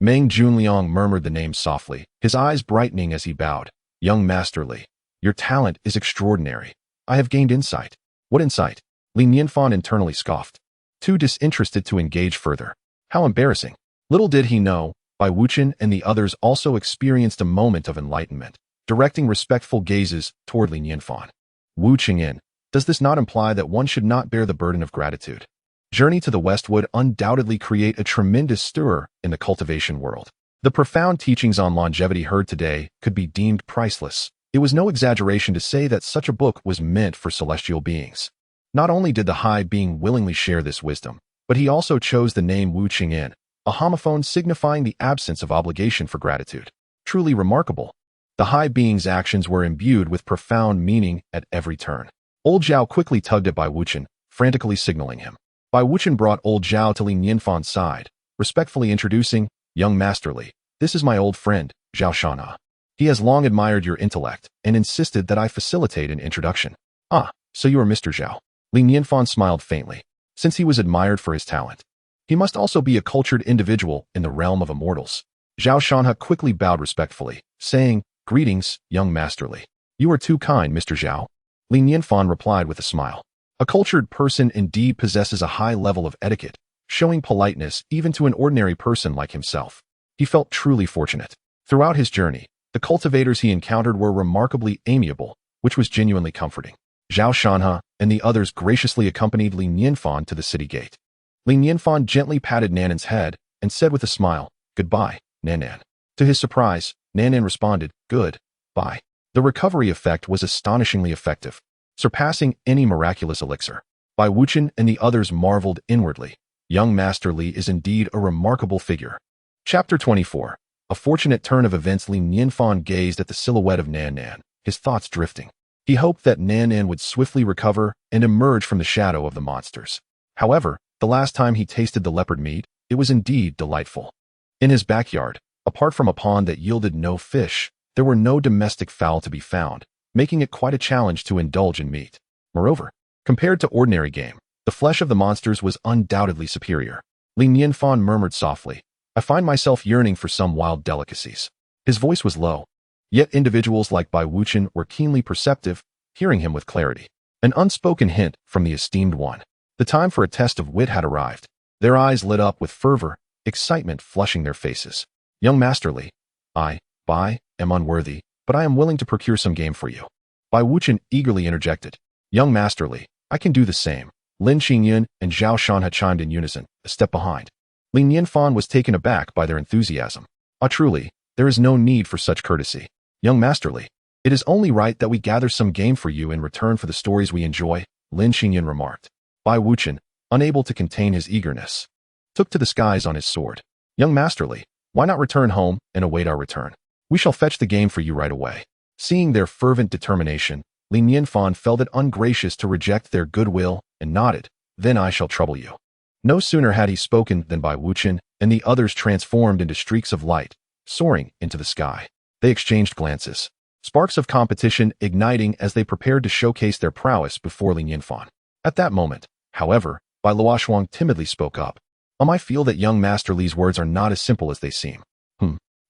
Meng Junliang murmured the name softly, his eyes brightening as he bowed. Young Master Li, your talent is extraordinary. I have gained insight. What insight? Li Nianfan internally scoffed. Too disinterested to engage further. How embarrassing. Little did he know, Bai Wuchen and the others also experienced a moment of enlightenment, directing respectful gazes toward Li Nianfan. Wu Qingyan, does this not imply that one should not bear the burden of gratitude? Journey to the West would undoubtedly create a tremendous stir in the cultivation world. The profound teachings on longevity heard today could be deemed priceless. It was no exaggeration to say that such a book was meant for celestial beings. Not only did the high being willingly share this wisdom, but he also chose the name Wu Qingyan, a homophone signifying the absence of obligation for gratitude. Truly remarkable. The high being's actions were imbued with profound meaning at every turn. Old Zhao quickly tugged at Bai Wuchen, frantically signaling him. Bai Wuchen brought Old Zhao to Li Nianfan's side, respectfully introducing, Young Master Li, this is my old friend, Zhao Shanha. He has long admired your intellect and insisted that I facilitate an introduction. Ah, so you are Mr. Zhao. Li Nianfan smiled faintly. Since he was admired for his talent, he must also be a cultured individual in the realm of immortals. Zhao Shanha quickly bowed respectfully, saying, Greetings, Young Master Li. You are too kind, Mr. Zhao. Li Nianfan replied with a smile. A cultured person indeed possesses a high level of etiquette, showing politeness even to an ordinary person like himself. He felt truly fortunate. Throughout his journey, the cultivators he encountered were remarkably amiable, which was genuinely comforting. Zhao Shanha and the others graciously accompanied Li Nianfan to the city gate. Li Nianfan gently patted Nanan's head and said with a smile, Goodbye, Nanan. To his surprise, Nanan responded, Good, bye. The recovery effect was astonishingly effective, surpassing any miraculous elixir. Bai Wuchen and the others marveled inwardly. Young Master Li is indeed a remarkable figure. Chapter 24. A fortunate turn of events. Li Nianfan gazed at the silhouette of Nanan, his thoughts drifting. He hoped that Nanan would swiftly recover and emerge from the shadow of the monsters. However, the last time he tasted the leopard meat, it was indeed delightful. In his backyard, apart from a pond that yielded no fish, there were no domestic fowl to be found, making it quite a challenge to indulge in meat. Moreover, compared to ordinary game, the flesh of the monsters was undoubtedly superior. Li Nianfan murmured softly, I find myself yearning for some wild delicacies. His voice was low, yet individuals like Bai Wuchen were keenly perceptive, hearing him with clarity. An unspoken hint from the esteemed one. The time for a test of wit had arrived. Their eyes lit up with fervor, excitement flushing their faces. Young Master Li, I, Bai, am unworthy, but I am willing to procure some game for you. Bai Wuchen eagerly interjected. Young Master Li, I can do the same. Lin Qingyun and Zhao Shanha chimed in unison, a step behind. Li Nianfan was taken aback by their enthusiasm. Ah, truly, there is no need for such courtesy. Young Master Li, it is only right that we gather some game for you in return for the stories we enjoy, Lin Qingyun remarked. Bai Wuchen, unable to contain his eagerness, took to the skies on his sword. Young Master Li, why not return home and await our return? We shall fetch the game for you right away. Seeing their fervent determination, Li Nianfan felt it ungracious to reject their goodwill and nodded, Then I shall trouble you. No sooner had he spoken than Bai Wuchen and the others transformed into streaks of light, soaring into the sky. They exchanged glances, sparks of competition igniting as they prepared to showcase their prowess before Li Nianfan. At that moment, however, Bai Luoshuang timidly spoke up. I feel that young Master Li's words are not as simple as they seem.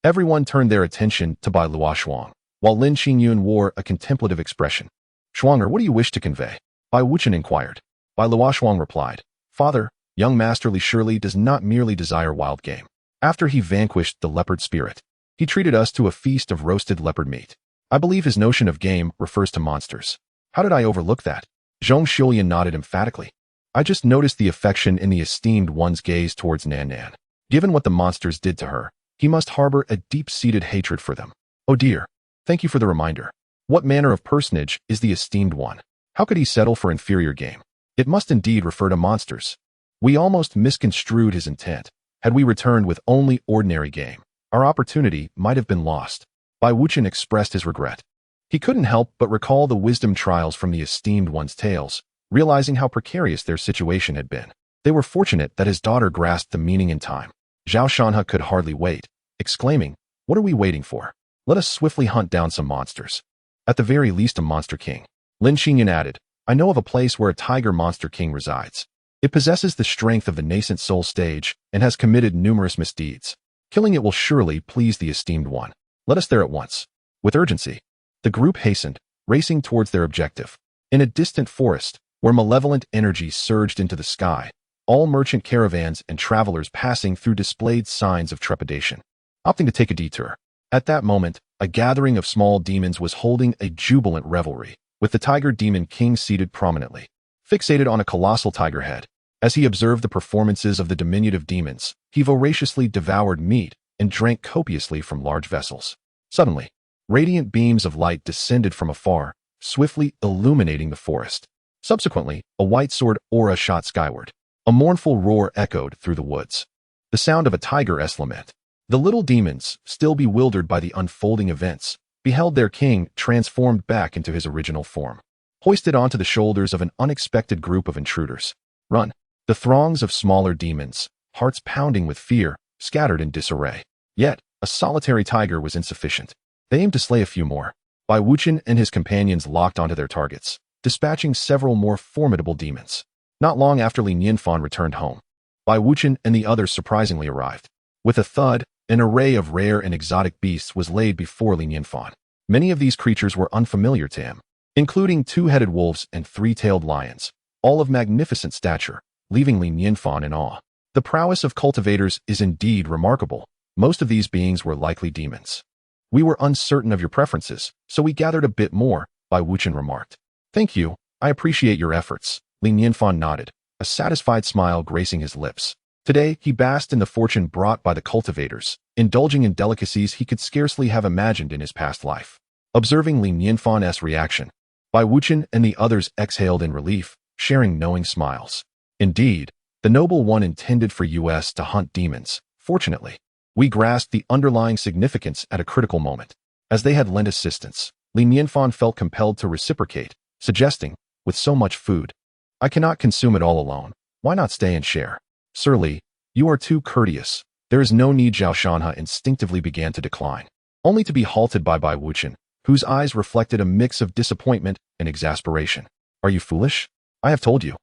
Everyone turned their attention to Bai Luoshuang, while Lin Qingyun wore a contemplative expression. Shuanger, what do you wish to convey? Bai Wuchen inquired. Bai Luoshuang replied, Father, young Master Li surely does not merely desire wild game. After he vanquished the leopard spirit, he treated us to a feast of roasted leopard meat. I believe his notion of game refers to monsters. How did I overlook that? Zhong Xiulian nodded emphatically. I just noticed the affection in the esteemed one's gaze towards Nanan. Given what the monsters did to her, he must harbor a deep-seated hatred for them. Oh dear. Thank you for the reminder. What manner of personage is the esteemed one? How could he settle for inferior game? It must indeed refer to monsters. We almost misconstrued his intent. Had we returned with only ordinary game, our opportunity might have been lost. Bai Wuchen expressed his regret. He couldn't help but recall the wisdom trials from the esteemed one's tales, realizing how precarious their situation had been. They were fortunate that his daughter grasped the meaning in time. Zhao Shanha could hardly wait, exclaiming, What are we waiting for? Let us swiftly hunt down some monsters. At the very least a monster king. Lin Qingyun added, I know of a place where a tiger monster king resides. It possesses the strength of the nascent soul stage and has committed numerous misdeeds. Killing it will surely please the esteemed one. Let us there at once." With urgency, the group hastened, racing towards their objective. In a distant forest, where malevolent energy surged into the sky, all merchant caravans and travelers passing through displayed signs of trepidation, opting to take a detour. At that moment, a gathering of small demons was holding a jubilant revelry, with the tiger demon king seated prominently, fixated on a colossal tiger head. As he observed the performances of the diminutive demons, he voraciously devoured meat and drank copiously from large vessels. Suddenly, radiant beams of light descended from afar, swiftly illuminating the forest. Subsequently, a white sword aura shot skyward. A mournful roar echoed through the woods, the sound of a tiger's lament. The little demons, still bewildered by the unfolding events, beheld their king transformed back into his original form, hoisted onto the shoulders of an unexpected group of intruders. Run! The throngs of smaller demons, hearts pounding with fear, scattered in disarray. Yet, a solitary tiger was insufficient. They aimed to slay a few more. Bai Wuchen and his companions locked onto their targets, dispatching several more formidable demons. Not long after Li Nianfan returned home, Bai Wuchen and the others surprisingly arrived. With a thud, an array of rare and exotic beasts was laid before Li Nianfan. Many of these creatures were unfamiliar to him, including two-headed wolves and three-tailed lions, all of magnificent stature, leaving Li Nianfan in awe. The prowess of cultivators is indeed remarkable. Most of these beings were likely demons. "We were uncertain of your preferences, so we gathered a bit more," Bai Wuchen remarked. "Thank you, I appreciate your efforts." Li Nianfan nodded, a satisfied smile gracing his lips. Today, he basked in the fortune brought by the cultivators, indulging in delicacies he could scarcely have imagined in his past life. Observing Li Nianfan's reaction, Bai Wuchen and the others exhaled in relief, sharing knowing smiles. Indeed, the noble one intended for us to hunt demons. Fortunately, we grasped the underlying significance at a critical moment. As they had lent assistance, Li Nianfan felt compelled to reciprocate, suggesting, "With so much food, I cannot consume it all alone. Why not stay and share?" "Sir Li, you are too courteous. There is no need." Zhao Shanhe instinctively began to decline, only to be halted by Bai Wuchen, whose eyes reflected a mix of disappointment and exasperation. "Are you foolish? I have told you.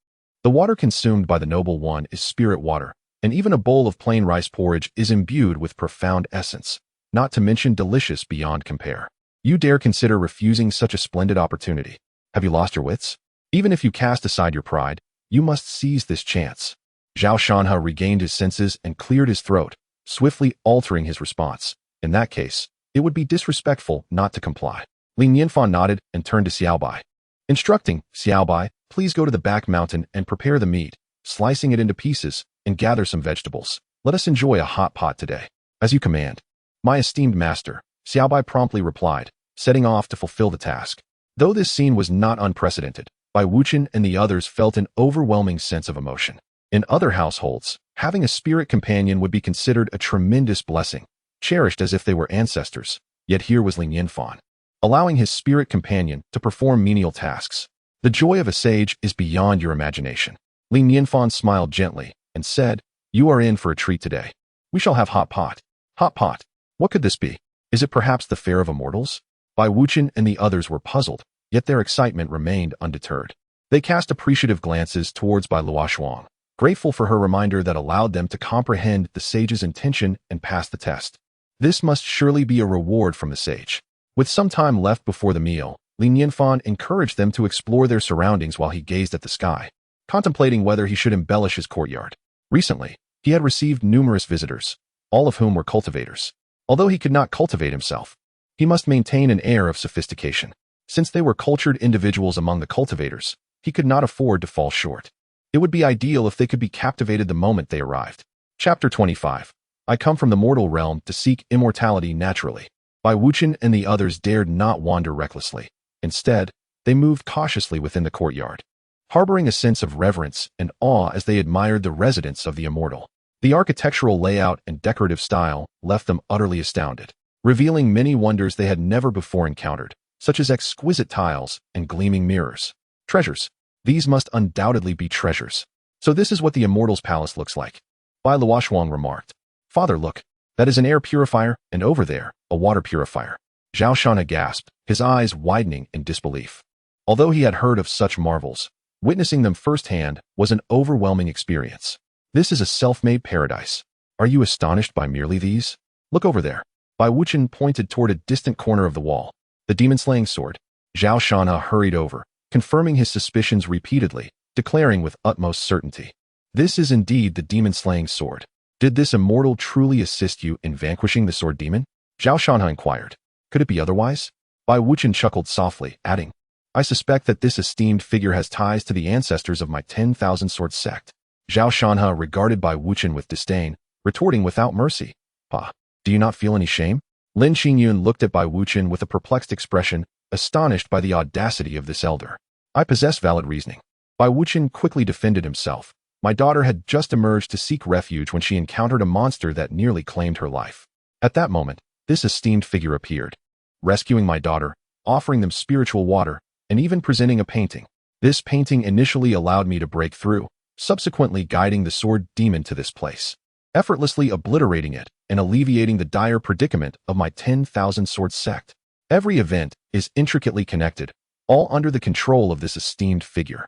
The water consumed by the noble one is spirit water, and even a bowl of plain rice porridge is imbued with profound essence, not to mention delicious beyond compare. You dare consider refusing such a splendid opportunity? Have you lost your wits? Even if you cast aside your pride, you must seize this chance." Zhao Shanhe regained his senses and cleared his throat, swiftly altering his response. "In that case, it would be disrespectful not to comply." Li Nianfan nodded and turned to Xiaobai, instructing, "Xiaobai, please go to the back mountain and prepare the meat, slicing it into pieces, and gather some vegetables. Let us enjoy a hot pot today." "As you command, my esteemed master," Xiaobai promptly replied, setting off to fulfill the task. Though this scene was not unprecedented, Bai Wuchen and the others felt an overwhelming sense of emotion. In other households, having a spirit companion would be considered a tremendous blessing, cherished as if they were ancestors. Yet here was Li Nianfan, allowing his spirit companion to perform menial tasks. The joy of a sage is beyond your imagination. Li Nianfan smiled gently and said, "You are in for a treat today. We shall have hot pot." Hot pot? What could this be? Is it perhaps the fare of immortals? Bai Wuchen and the others were puzzled, yet their excitement remained undeterred. They cast appreciative glances towards Bai Luoshuang, grateful for her reminder that allowed them to comprehend the sage's intention and pass the test. This must surely be a reward from the sage. With some time left before the meal, Li Nianfan encouraged them to explore their surroundings while he gazed at the sky, contemplating whether he should embellish his courtyard. Recently, he had received numerous visitors, all of whom were cultivators. Although he could not cultivate himself, he must maintain an air of sophistication. Since they were cultured individuals among the cultivators, he could not afford to fall short. It would be ideal if they could be captivated the moment they arrived. Chapter 25. I come from the mortal realm to seek immortality naturally. Bai Wuchen and the others dared not wander recklessly. Instead, they moved cautiously within the courtyard, harboring a sense of reverence and awe as they admired the residence of the immortal. The architectural layout and decorative style left them utterly astounded, revealing many wonders they had never before encountered, such as exquisite tiles and gleaming mirrors. Treasures. These must undoubtedly be treasures. So this is what the immortal's palace looks like. Bai Luoshuang remarked. "Father, look. That is an air purifier, and over there, a water purifier." Zhao Shanhe gasped, his eyes widening in disbelief. Although he had heard of such marvels, witnessing them firsthand was an overwhelming experience. This is a self-made paradise. Are you astonished by merely these? Look over there. Bai Wuchen pointed toward a distant corner of the wall. The demon-slaying sword. Zhao Shanhe hurried over, confirming his suspicions repeatedly, declaring with utmost certainty. This is indeed the demon-slaying sword. Did this immortal truly assist you in vanquishing the sword demon? Zhao Shanhe inquired. Could it be otherwise? Bai Wuchen chuckled softly, adding, I suspect that this esteemed figure has ties to the ancestors of my 10,000 sword sect. Zhao Shanhe regarded Bai Wuchen with disdain, retorting without mercy. Pa, do you not feel any shame? Lin Qingyun looked at Bai Wuchen with a perplexed expression, astonished by the audacity of this elder. I possess valid reasoning. Bai Wuchen quickly defended himself. My daughter had just emerged to seek refuge when she encountered a monster that nearly claimed her life. At that moment, this esteemed figure appeared, rescuing my daughter, offering them spiritual water, and even presenting a painting. This painting initially allowed me to break through, subsequently guiding the sword demon to this place, effortlessly obliterating it and alleviating the dire predicament of my 10,000 sword sect. Every event is intricately connected, all under the control of this esteemed figure,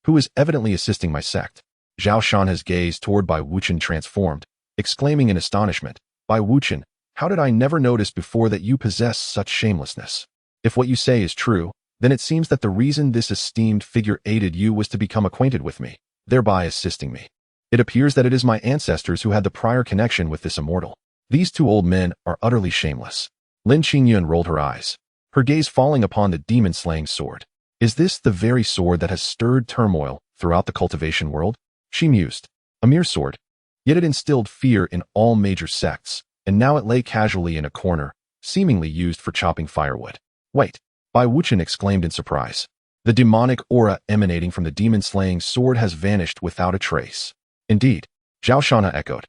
who is evidently assisting my sect. Zhao Shanhe's gaze toward Bai Wuchen transformed, exclaiming in astonishment, Bai Wuchen, how did I never notice before that you possess such shamelessness? If what you say is true, then it seems that the reason this esteemed figure aided you was to become acquainted with me, thereby assisting me. It appears that it is my ancestors who had the prior connection with this immortal. These two old men are utterly shameless. Lin Qingyun rolled her eyes, her gaze falling upon the demon-slaying sword. Is this the very sword that has stirred turmoil throughout the cultivation world? She mused. A mere sword. Yet it instilled fear in all major sects, and now it lay casually in a corner, seemingly used for chopping firewood. Wait. Bai Wuchen exclaimed in surprise. The demonic aura emanating from the demon-slaying sword has vanished without a trace. Indeed, Zhao Shanhe echoed.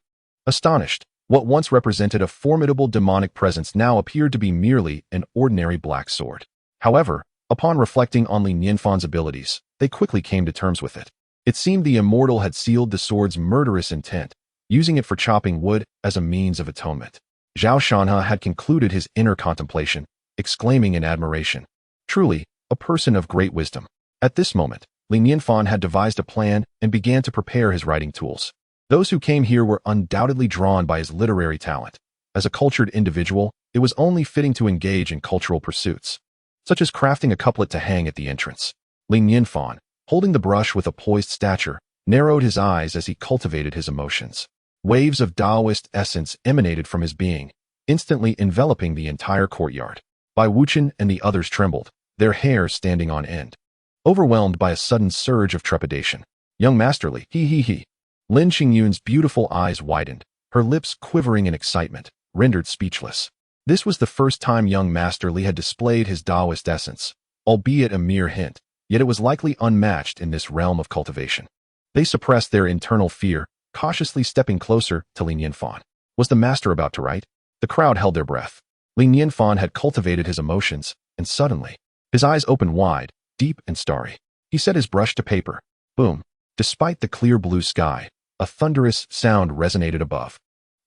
Astonished, what once represented a formidable demonic presence now appeared to be merely an ordinary black sword. However, upon reflecting on Li Nianfan's abilities, they quickly came to terms with it. It seemed the immortal had sealed the sword's murderous intent, using it for chopping wood as a means of atonement. Zhao Shanhe had concluded his inner contemplation, exclaiming in admiration. Truly, a person of great wisdom. At this moment, Li Nianfan had devised a plan and began to prepare his writing tools. Those who came here were undoubtedly drawn by his literary talent. As a cultured individual, it was only fitting to engage in cultural pursuits, such as crafting a couplet to hang at the entrance. Li Nianfan, holding the brush with a poised stature, narrowed his eyes as he cultivated his emotions. Waves of Taoist essence emanated from his being, instantly enveloping the entire courtyard. Bai Wuchen and the others trembled, their hair standing on end, overwhelmed by a sudden surge of trepidation. Young Masterly, he. Lin Qingyun's beautiful eyes widened, her lips quivering in excitement, rendered speechless. This was the first time young Master Li had displayed his Taoist essence, albeit a mere hint, yet it was likely unmatched in this realm of cultivation. They suppressed their internal fear, cautiously stepping closer to Li Nianfan. Was the master about to write? The crowd held their breath. Li Nianfan had cultivated his emotions, and suddenly, his eyes opened wide, deep and starry. He set his brush to paper. Boom. Despite the clear blue sky, a thunderous sound resonated above.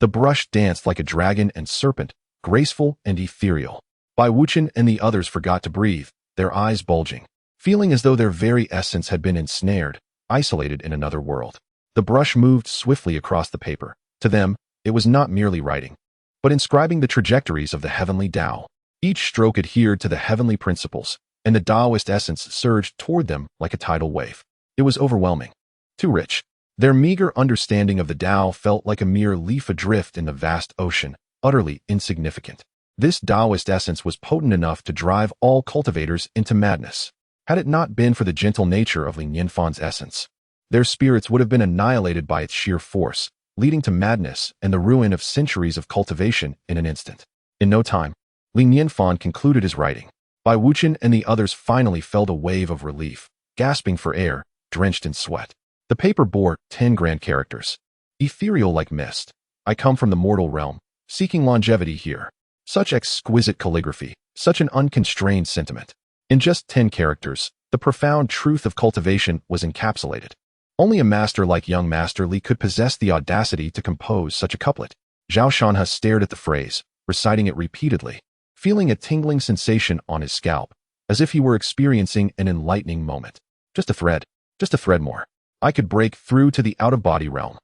The brush danced like a dragon and serpent, graceful and ethereal. Bai Wuchen and the others forgot to breathe, their eyes bulging, feeling as though their very essence had been ensnared, isolated in another world. The brush moved swiftly across the paper. To them, it was not merely writing, but inscribing the trajectories of the heavenly Tao. Each stroke adhered to the heavenly principles, and the Taoist essence surged toward them like a tidal wave. It was overwhelming. Too rich. Their meager understanding of the Tao felt like a mere leaf adrift in the vast ocean, utterly insignificant. This Taoist essence was potent enough to drive all cultivators into madness. Had it not been for the gentle nature of Li Nianfan's essence, their spirits would have been annihilated by its sheer force, leading to madness and the ruin of centuries of cultivation in an instant. In no time, Li Nianfan concluded his writing. Bai Wuchen and the others finally felt a wave of relief, gasping for air, drenched in sweat. The paper bore 10 grand characters, ethereal like mist. I come from the mortal realm, seeking longevity here. Such exquisite calligraphy, such an unconstrained sentiment. In just 10 characters, the profound truth of cultivation was encapsulated. Only a master like young Master Li could possess the audacity to compose such a couplet. Zhao Shanhe stared at the phrase, reciting it repeatedly, feeling a tingling sensation on his scalp, as if he were experiencing an enlightening moment. Just a thread more. I could break through to the out-of-body realm.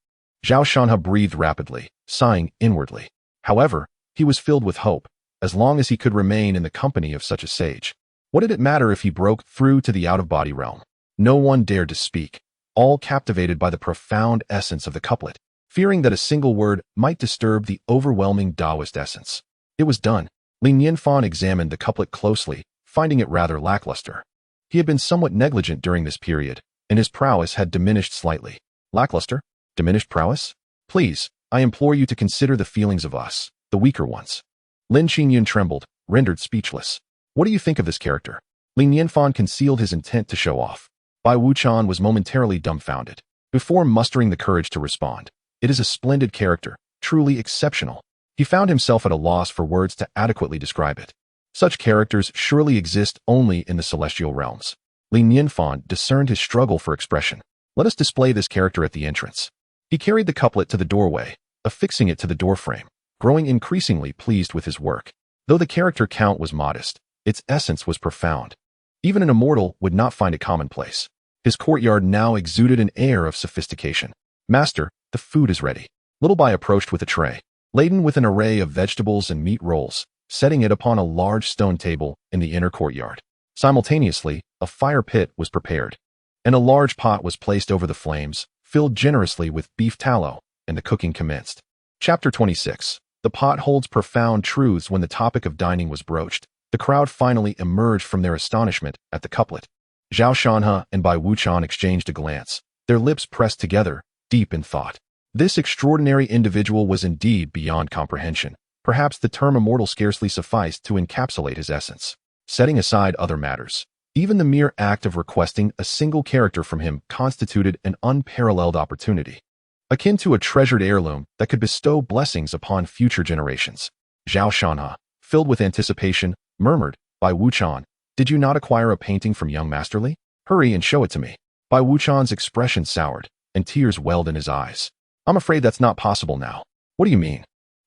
Zhao Shanha breathed rapidly, sighing inwardly. However, he was filled with hope, as long as he could remain in the company of such a sage. What did it matter if he broke through to the out-of-body realm? No one dared to speak, all captivated by the profound essence of the couplet, fearing that a single word might disturb the overwhelming Taoist essence. It was done. Nianfan examined the couplet closely, finding it rather lackluster. He had been somewhat negligent during this period, and his prowess had diminished slightly. Lackluster? Diminished prowess? Please, I implore you to consider the feelings of us, the weaker ones. Lin Qingyun trembled, rendered speechless. What do you think of this character? Li Nianfan concealed his intent to show off. Bai Wuchan was momentarily dumbfounded, before mustering the courage to respond. It is a splendid character, truly exceptional. He found himself at a loss for words to adequately describe it. Such characters surely exist only in the celestial realms. Li Nianfan discerned his struggle for expression. Let us display this character at the entrance. He carried the couplet to the doorway, affixing it to the doorframe, growing increasingly pleased with his work. Though the character count was modest, its essence was profound. Even an immortal would not find it commonplace. His courtyard now exuded an air of sophistication. Master, the food is ready. Little Bai approached with a tray, laden with an array of vegetables and meat rolls, setting it upon a large stone table in the inner courtyard. Simultaneously, a fire pit was prepared, and a large pot was placed over the flames, filled generously with beef tallow, and the cooking commenced. Chapter 26. The pot holds profound truths. When the topic of dining was broached, the crowd finally emerged from their astonishment at the couplet. Zhao Shanha and Bai Wuchan exchanged a glance, their lips pressed together, deep in thought. This extraordinary individual was indeed beyond comprehension. Perhaps the term immortal scarcely sufficed to encapsulate his essence. Setting aside other matters, even the mere act of requesting a single character from him constituted an unparalleled opportunity, akin to a treasured heirloom that could bestow blessings upon future generations. Zhao Shanha, filled with anticipation, murmured, Bai Wuchan, did you not acquire a painting from young Master Li? Hurry and show it to me. Bai Wuchan's expression soured, and tears welled in his eyes. I'm afraid that's not possible now. What do you mean?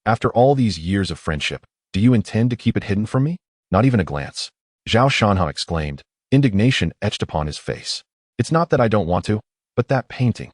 After all these years of friendship, do you intend to keep it hidden from me? Not even a glance. Zhao Shanha exclaimed, indignation etched upon his face. It's not that I don't want to, but that painting.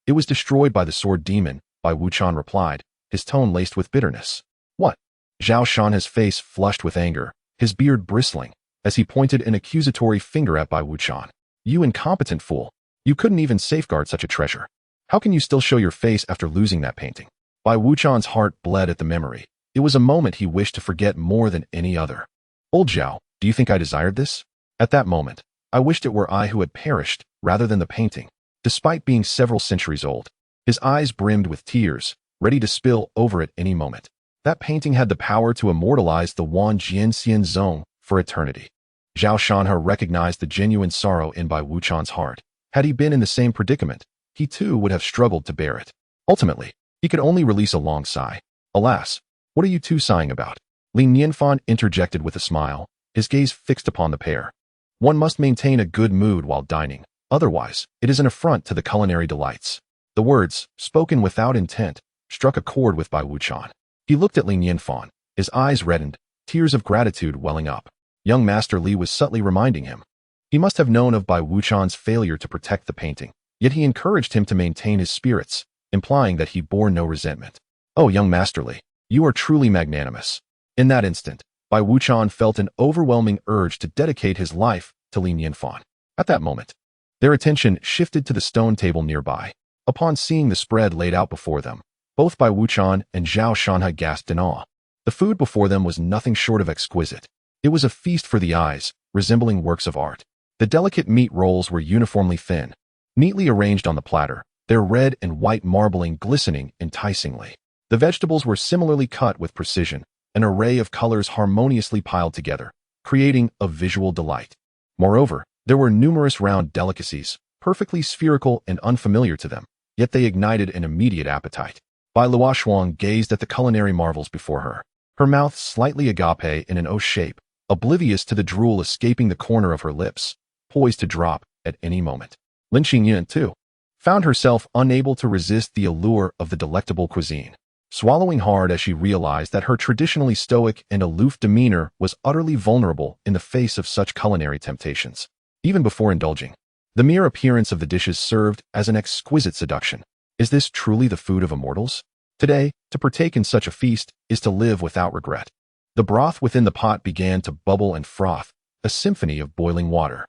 It was destroyed by the sword demon, Bai Wuchan replied, his tone laced with bitterness. What? Zhao Shanha's face flushed with anger, his beard bristling, as he pointed an accusatory finger at Bai Wuchan. You incompetent fool. You couldn't even safeguard such a treasure. How can you still show your face after losing that painting? Bai Wuchan's heart bled at the memory. It was a moment he wished to forget more than any other. Old Zhao, do you think I desired this? At that moment, I wished it were I who had perished, rather than the painting. Despite being several centuries old, his eyes brimmed with tears, ready to spill over at any moment. That painting had the power to immortalize the Wan Jianxian Zone for eternity. Zhao Shanha recognized the genuine sorrow in Bai Wuchan's heart. Had he been in the same predicament, he too would have struggled to bear it. Ultimately, he could only release a long sigh. Alas, what are you two sighing about? Li Nianfan interjected with a smile, his gaze fixed upon the pair. One must maintain a good mood while dining, otherwise, it is an affront to the culinary delights. The words, spoken without intent, struck a chord with Bai Wuchan. He looked at Li Nianfan, his eyes reddened, tears of gratitude welling up. Young Master Li was subtly reminding him. He must have known of Bai Wuchan's failure to protect the painting, yet he encouraged him to maintain his spirits, implying that he bore no resentment. Oh, young Master Li, you are truly magnanimous. In that instant, Bai Wuchan felt an overwhelming urge to dedicate his life to Li Nianfan. At that moment, their attention shifted to the stone table nearby. Upon seeing the spread laid out before them, both Bai Wuchan and Zhao Shanha gasped in awe. The food before them was nothing short of exquisite. It was a feast for the eyes, resembling works of art. The delicate meat rolls were uniformly thin, neatly arranged on the platter, their red and white marbling glistening enticingly. The vegetables were similarly cut with precision, an array of colors harmoniously piled together, creating a visual delight. Moreover, there were numerous round delicacies, perfectly spherical and unfamiliar to them, yet they ignited an immediate appetite. Bai Luoshuang gazed at the culinary marvels before her, her mouth slightly agape in an O shape, oblivious to the drool escaping the corner of her lips, poised to drop at any moment. Lin Xingyan, too, found herself unable to resist the allure of the delectable cuisine. swallowing hard as she realized that her traditionally stoic and aloof demeanor was utterly vulnerable in the face of such culinary temptations. Even before indulging, the mere appearance of the dishes served as an exquisite seduction. Is this truly the food of immortals? Today, to partake in such a feast is to live without regret. The broth within the pot began to bubble and froth, a symphony of boiling water.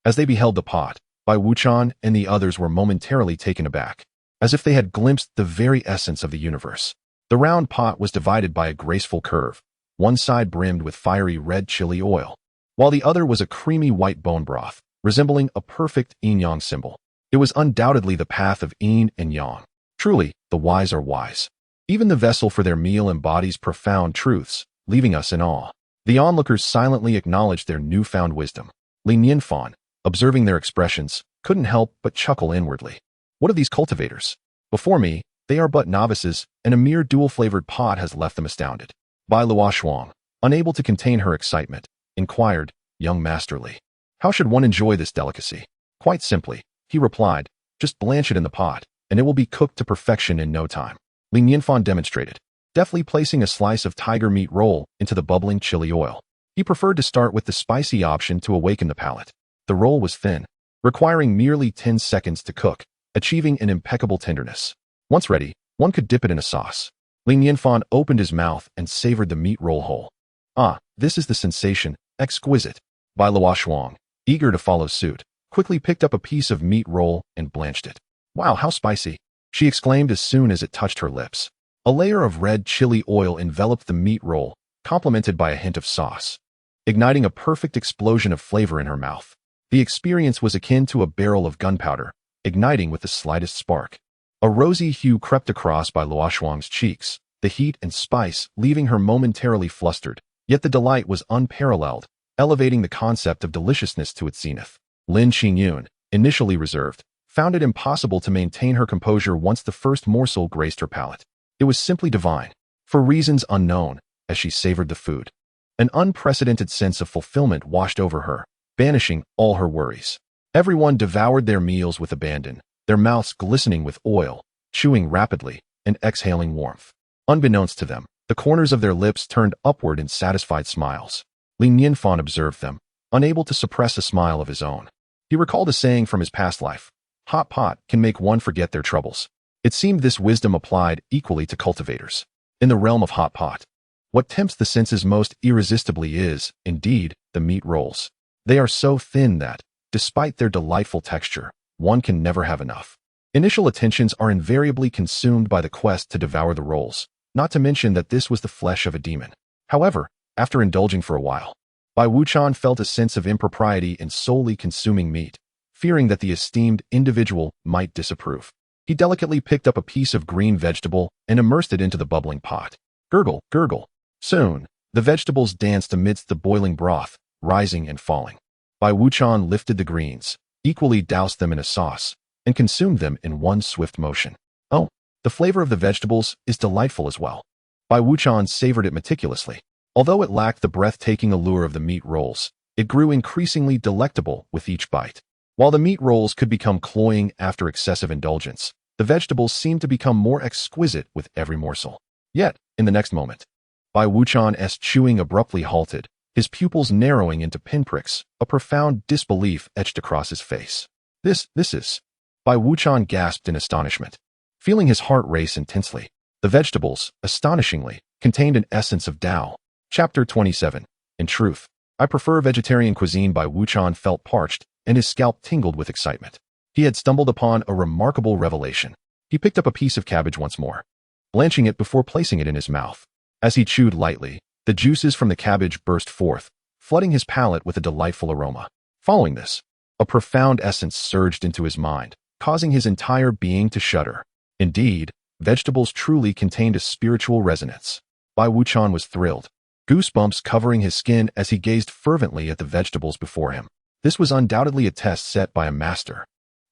As they beheld the pot, Bai Wuqian and the others were momentarily taken aback, as if they had glimpsed the very essence of the universe. The round pot was divided by a graceful curve, one side brimmed with fiery red chili oil, while the other was a creamy white bone broth, resembling a perfect yin-yang symbol. It was undoubtedly the path of yin and yang. Truly, the wise are wise. Even the vessel for their meal embodies profound truths, leaving us in awe. The onlookers silently acknowledged their newfound wisdom. Nianfan, observing their expressions, couldn't help but chuckle inwardly. What of these cultivators? Before me, they are but novices, and a mere dual-flavored pot has left them astounded. Bai Luoshuang, unable to contain her excitement, inquired, young masterly, how should one enjoy this delicacy? Quite simply, he replied, just blanch it in the pot, and it will be cooked to perfection in no time. Nianfan demonstrated, deftly placing a slice of tiger meat roll into the bubbling chili oil. He preferred to start with the spicy option to awaken the palate. The roll was thin, requiring merely 10 seconds to cook, achieving an impeccable tenderness. Once ready, one could dip it in a sauce. Nianfan opened his mouth and savored the meat roll whole. Ah, this is the sensation, exquisite. Bai Luoshuang, eager to follow suit, quickly picked up a piece of meat roll and blanched it. Wow, how spicy! She exclaimed as soon as it touched her lips. A layer of red chili oil enveloped the meat roll, complemented by a hint of sauce, igniting a perfect explosion of flavor in her mouth. The experience was akin to a barrel of gunpowder, igniting with the slightest spark. A rosy hue crept across Bai Luoshuang's cheeks, the heat and spice leaving her momentarily flustered, yet the delight was unparalleled, elevating the concept of deliciousness to its zenith. Lin Qingyun, initially reserved, found it impossible to maintain her composure once the first morsel graced her palate. It was simply divine, for reasons unknown, as she savored the food. An unprecedented sense of fulfillment washed over her, banishing all her worries. Everyone devoured their meals with abandon, their mouths glistening with oil, chewing rapidly, and exhaling warmth. Unbeknownst to them, the corners of their lips turned upward in satisfied smiles. Nianfan observed them, unable to suppress a smile of his own. He recalled a saying from his past life, hot pot can make one forget their troubles. It seemed this wisdom applied equally to cultivators. In the realm of hot pot, what tempts the senses most irresistibly is, indeed, the meat rolls. They are so thin that, despite their delightful texture, one can never have enough. Initial attentions are invariably consumed by the quest to devour the rolls, not to mention that this was the flesh of a demon. However, after indulging for a while, Bai Wuqian felt a sense of impropriety in solely consuming meat, fearing that the esteemed individual might disapprove. He delicately picked up a piece of green vegetable and immersed it into the bubbling pot. Gurgle, gurgle. Soon, the vegetables danced amidst the boiling broth, rising and falling. Bai Wuqian lifted the greens, equally doused them in a sauce, and consumed them in one swift motion. Oh, the flavor of the vegetables is delightful as well. Bai Wuqian savored it meticulously. Although it lacked the breathtaking allure of the meat rolls, it grew increasingly delectable with each bite. While the meat rolls could become cloying after excessive indulgence, the vegetables seemed to become more exquisite with every morsel. Yet, in the next moment, Bai Wuqian's chewing abruptly halted, his pupils narrowing into pinpricks, a profound disbelief etched across his face. This is... Bai Wuqian gasped in astonishment, feeling his heart race intensely. The vegetables, astonishingly, contained an essence of Tao. Chapter 27. In truth, I prefer vegetarian cuisine. Bai Wuqian felt parched, and his scalp tingled with excitement. He had stumbled upon a remarkable revelation. He picked up a piece of cabbage once more, blanching it before placing it in his mouth. As he chewed lightly, the juices from the cabbage burst forth, flooding his palate with a delightful aroma. Following this, a profound essence surged into his mind, causing his entire being to shudder. Indeed, vegetables truly contained a spiritual resonance. Bai Wuqian was thrilled, goosebumps covering his skin as he gazed fervently at the vegetables before him. This was undoubtedly a test set by a master.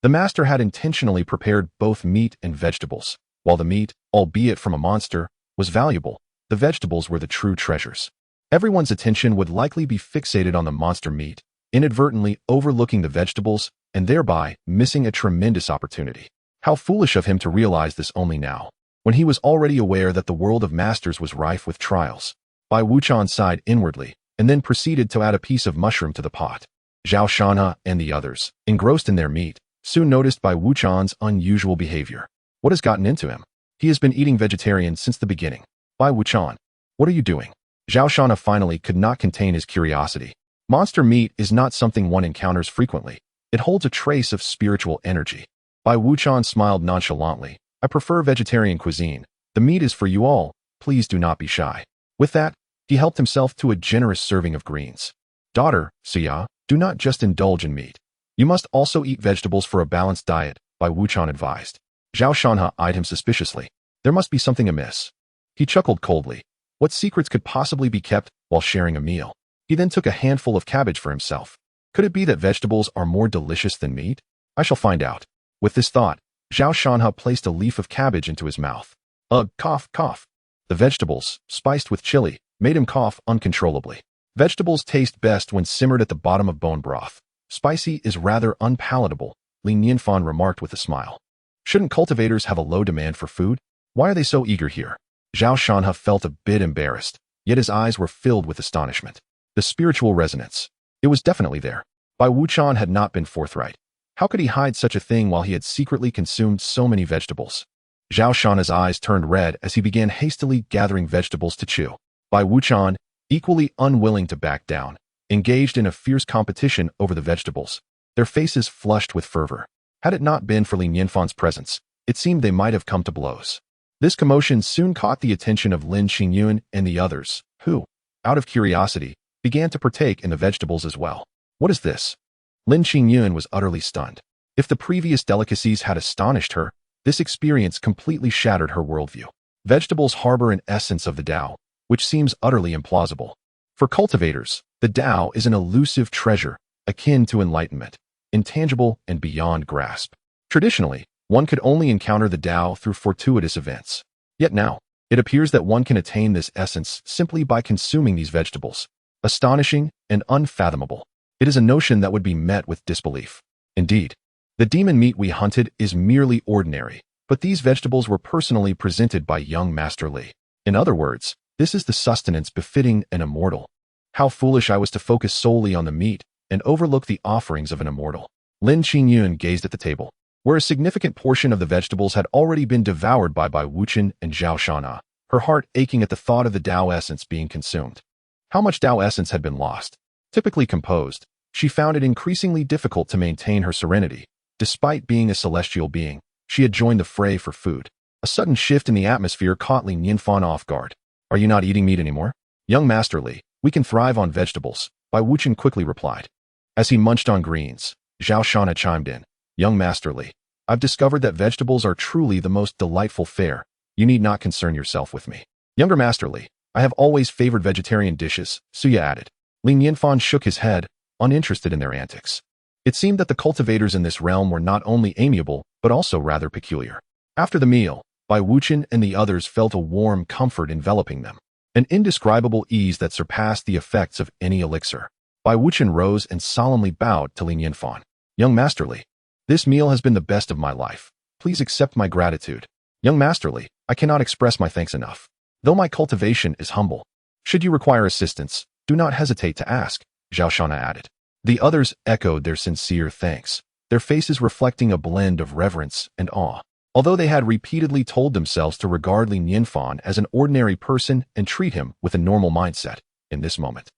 The master had intentionally prepared both meat and vegetables. While the meat, albeit from a monster, was valuable, the vegetables were the true treasures. Everyone's attention would likely be fixated on the monster meat, inadvertently overlooking the vegetables and thereby missing a tremendous opportunity. How foolish of him to realize this only now. when he was already aware that the world of masters was rife with trials. Bai Wuqian sighed inwardly, and then proceeded to add a piece of mushroom to the pot. Zhao Shanha and the others, engrossed in their meat, soon noticed Bai Wuqian's unusual behavior. What has gotten into him? He has been eating vegetarian since the beginning. Bai Wuqian, what are you doing? Zhao Shanha finally could not contain his curiosity. Monster meat is not something one encounters frequently. It holds a trace of spiritual energy. Bai Wuqian smiled nonchalantly. I prefer vegetarian cuisine. The meat is for you all. Please do not be shy. With that, he helped himself to a generous serving of greens. Daughter, Siya, do not just indulge in meat. You must also eat vegetables for a balanced diet, Bai Wuqian advised. Zhao Shanha eyed him suspiciously. There must be something amiss. He chuckled coldly. What secrets could possibly be kept while sharing a meal? He then took a handful of cabbage for himself. Could it be that vegetables are more delicious than meat? I shall find out. With this thought, Zhao Shanha placed a leaf of cabbage into his mouth. Ugh, cough, cough. The vegetables, spiced with chili, made him cough uncontrollably. Vegetables taste best when simmered at the bottom of bone broth. Spicy is rather unpalatable, Li Nianfan remarked with a smile. Shouldn't cultivators have a low demand for food? Why are they so eager here? Zhao Shanha felt a bit embarrassed, yet his eyes were filled with astonishment. The spiritual resonance. It was definitely there. Bai Wuqian had not been forthright. How could he hide such a thing while he had secretly consumed so many vegetables? Zhao Shanha's eyes turned red as he began hastily gathering vegetables to chew. Bai Wuqian, equally unwilling to back down, engaged in a fierce competition over the vegetables. Their faces flushed with fervor. Had it not been for Li Nianfan's presence, it seemed they might have come to blows. This commotion soon caught the attention of Lin Qingyun and the others, who, out of curiosity, began to partake in the vegetables as well. What is this? Lin Qingyun was utterly stunned. If the previous delicacies had astonished her, this experience completely shattered her worldview. Vegetables harbor an essence of the Tao, which seems utterly implausible. For cultivators, the Tao is an elusive treasure, akin to enlightenment, intangible and beyond grasp. Traditionally, one could only encounter the Tao through fortuitous events. Yet now, it appears that one can attain this essence simply by consuming these vegetables. Astonishing and unfathomable. It is a notion that would be met with disbelief. Indeed, the demon meat we hunted is merely ordinary, but these vegetables were personally presented by young Master Li. In other words, this is the sustenance befitting an immortal. How foolish I was to focus solely on the meat and overlook the offerings of an immortal. Lin Qingyun gazed at the table, where a significant portion of the vegetables had already been devoured by Bai Wuqian and Zhao Shanha, her heart aching at the thought of the Tao essence being consumed. How much Tao essence had been lost? Typically composed, she found it increasingly difficult to maintain her serenity. Despite being a celestial being, she had joined the fray for food. A sudden shift in the atmosphere caught Li Nianfan off guard. Are you not eating meat anymore? Young Master Li, we can thrive on vegetables, Bai Wuqian quickly replied. As he munched on greens, Zhao Shanha chimed in. Young Master Li, I've discovered that vegetables are truly the most delightful fare. You need not concern yourself with me. Younger Master Li, I have always favored vegetarian dishes, Suya added. Li Nianfan shook his head, uninterested in their antics. It seemed that the cultivators in this realm were not only amiable, but also rather peculiar. After the meal, Bai Wuqian and the others felt a warm comfort enveloping them, an indescribable ease that surpassed the effects of any elixir. Bai Wuqian rose and solemnly bowed to Li Nianfan. Young Master Li, this meal has been the best of my life. Please accept my gratitude. Young Master Li, I cannot express my thanks enough. Though my cultivation is humble, should you require assistance, do not hesitate to ask, Zhao Shanha added. The others echoed their sincere thanks, their faces reflecting a blend of reverence and awe. Although they had repeatedly told themselves to regard Li Nianfan as an ordinary person and treat him with a normal mindset, in this moment,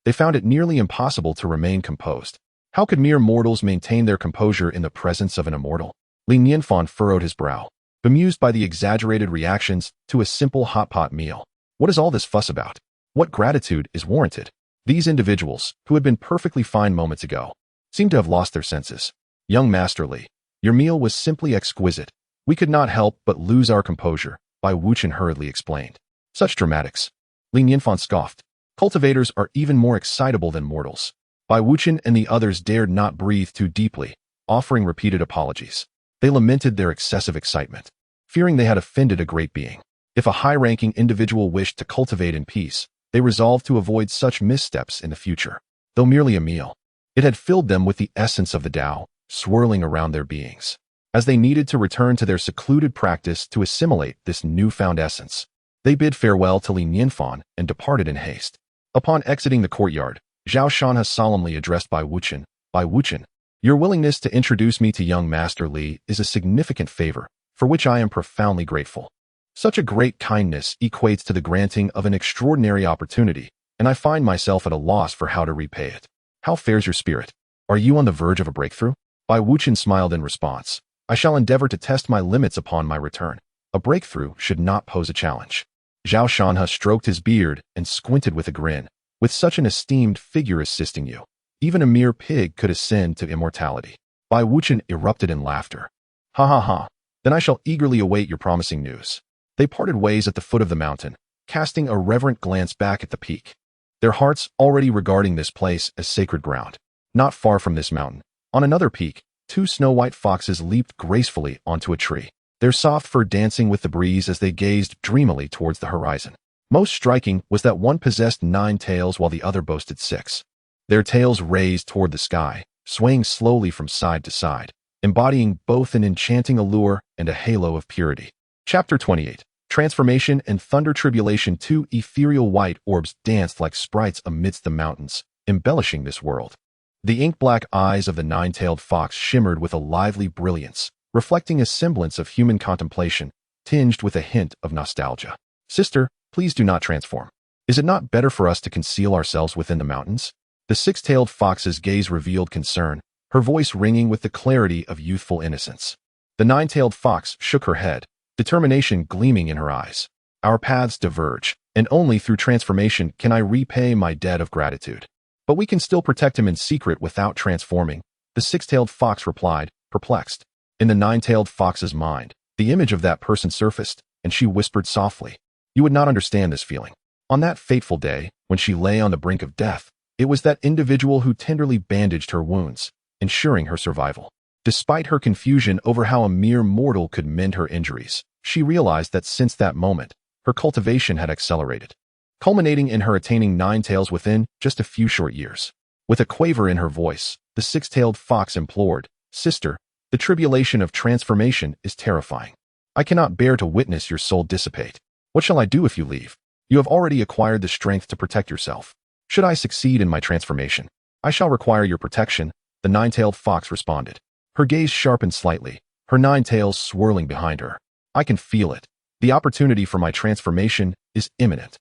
they found it nearly impossible to remain composed. How could mere mortals maintain their composure in the presence of an immortal? Li Nianfan furrowed his brow, bemused by the exaggerated reactions to a simple hot pot meal. What is all this fuss about? What gratitude is warranted? These individuals, who had been perfectly fine moments ago, seemed to have lost their senses. Young Master Li, your meal was simply exquisite. We could not help but lose our composure, Bai Wuqian hurriedly explained. Such dramatics. Li Nianfan scoffed. Cultivators are even more excitable than mortals. Bai Wuqian and the others dared not breathe too deeply, offering repeated apologies. They lamented their excessive excitement, fearing they had offended a great being. If a high-ranking individual wished to cultivate in peace, they resolved to avoid such missteps in the future. Though merely a meal, it had filled them with the essence of the Tao, swirling around their beings. as they needed to return to their secluded practice to assimilate this newfound essence. They bid farewell to Li Nianfan and departed in haste. Upon exiting the courtyard, Zhao Shanha solemnly addressed Bai Wuchen, "Bai Wuchen, your willingness to introduce me to young Master Li is a significant favor, for which I am profoundly grateful. Such a great kindness equates to the granting of an extraordinary opportunity, and I find myself at a loss for how to repay it. How fares your spirit? Are you on the verge of a breakthrough?" Bai Wuchen smiled in response. "I shall endeavor to test my limits upon my return. A breakthrough should not pose a challenge." Zhao Shanha stroked his beard and squinted with a grin. "With such an esteemed figure assisting you, even a mere pig could ascend to immortality." Bai Wuchen erupted in laughter. "Ha ha ha, then I shall eagerly await your promising news." They parted ways at the foot of the mountain, casting a reverent glance back at the peak, their hearts already regarding this place as sacred ground. Not far from this mountain, on another peak, two snow-white foxes leaped gracefully onto a tree, their soft fur dancing with the breeze as they gazed dreamily towards the horizon. Most striking was that one possessed 9 tails while the other boasted 6. Their tails raised toward the sky, swaying slowly from side to side, embodying both an enchanting allure and a halo of purity. Chapter 28. Transformation and Thunder Tribulation. 2 ethereal white orbs danced like sprites amidst the mountains, embellishing this world. The ink-black eyes of the 9-tailed fox shimmered with a lively brilliance, reflecting a semblance of human contemplation, tinged with a hint of nostalgia. "Sister, please do not transform. Is it not better for us to conceal ourselves within the mountains?" The 6-tailed fox's gaze revealed concern, her voice ringing with the clarity of youthful innocence. The 9-tailed fox shook her head, determination gleaming in her eyes. "Our paths diverge, and only through transformation can I repay my debt of gratitude. But we can still protect him in secret without transforming," the 6-tailed fox replied, perplexed. In the 9-tailed fox's mind, the image of that person surfaced, and she whispered softly, "You would not understand this feeling. On that fateful day, when she lay on the brink of death, it was that individual who tenderly bandaged her wounds, ensuring her survival. Despite her confusion over how a mere mortal could mend her injuries, she realized that since that moment, her cultivation had accelerated, culminating in her attaining 9 tails within just a few short years." With a quaver in her voice, the 6-tailed fox implored, "Sister, the tribulation of transformation is terrifying. I cannot bear to witness your soul dissipate. What shall I do if you leave? You have already acquired the strength to protect yourself. Should I succeed in my transformation, I shall require your protection," the 9-tailed fox responded. Her gaze sharpened slightly, her 9 tails swirling behind her. "I can feel it. The opportunity for my transformation is imminent."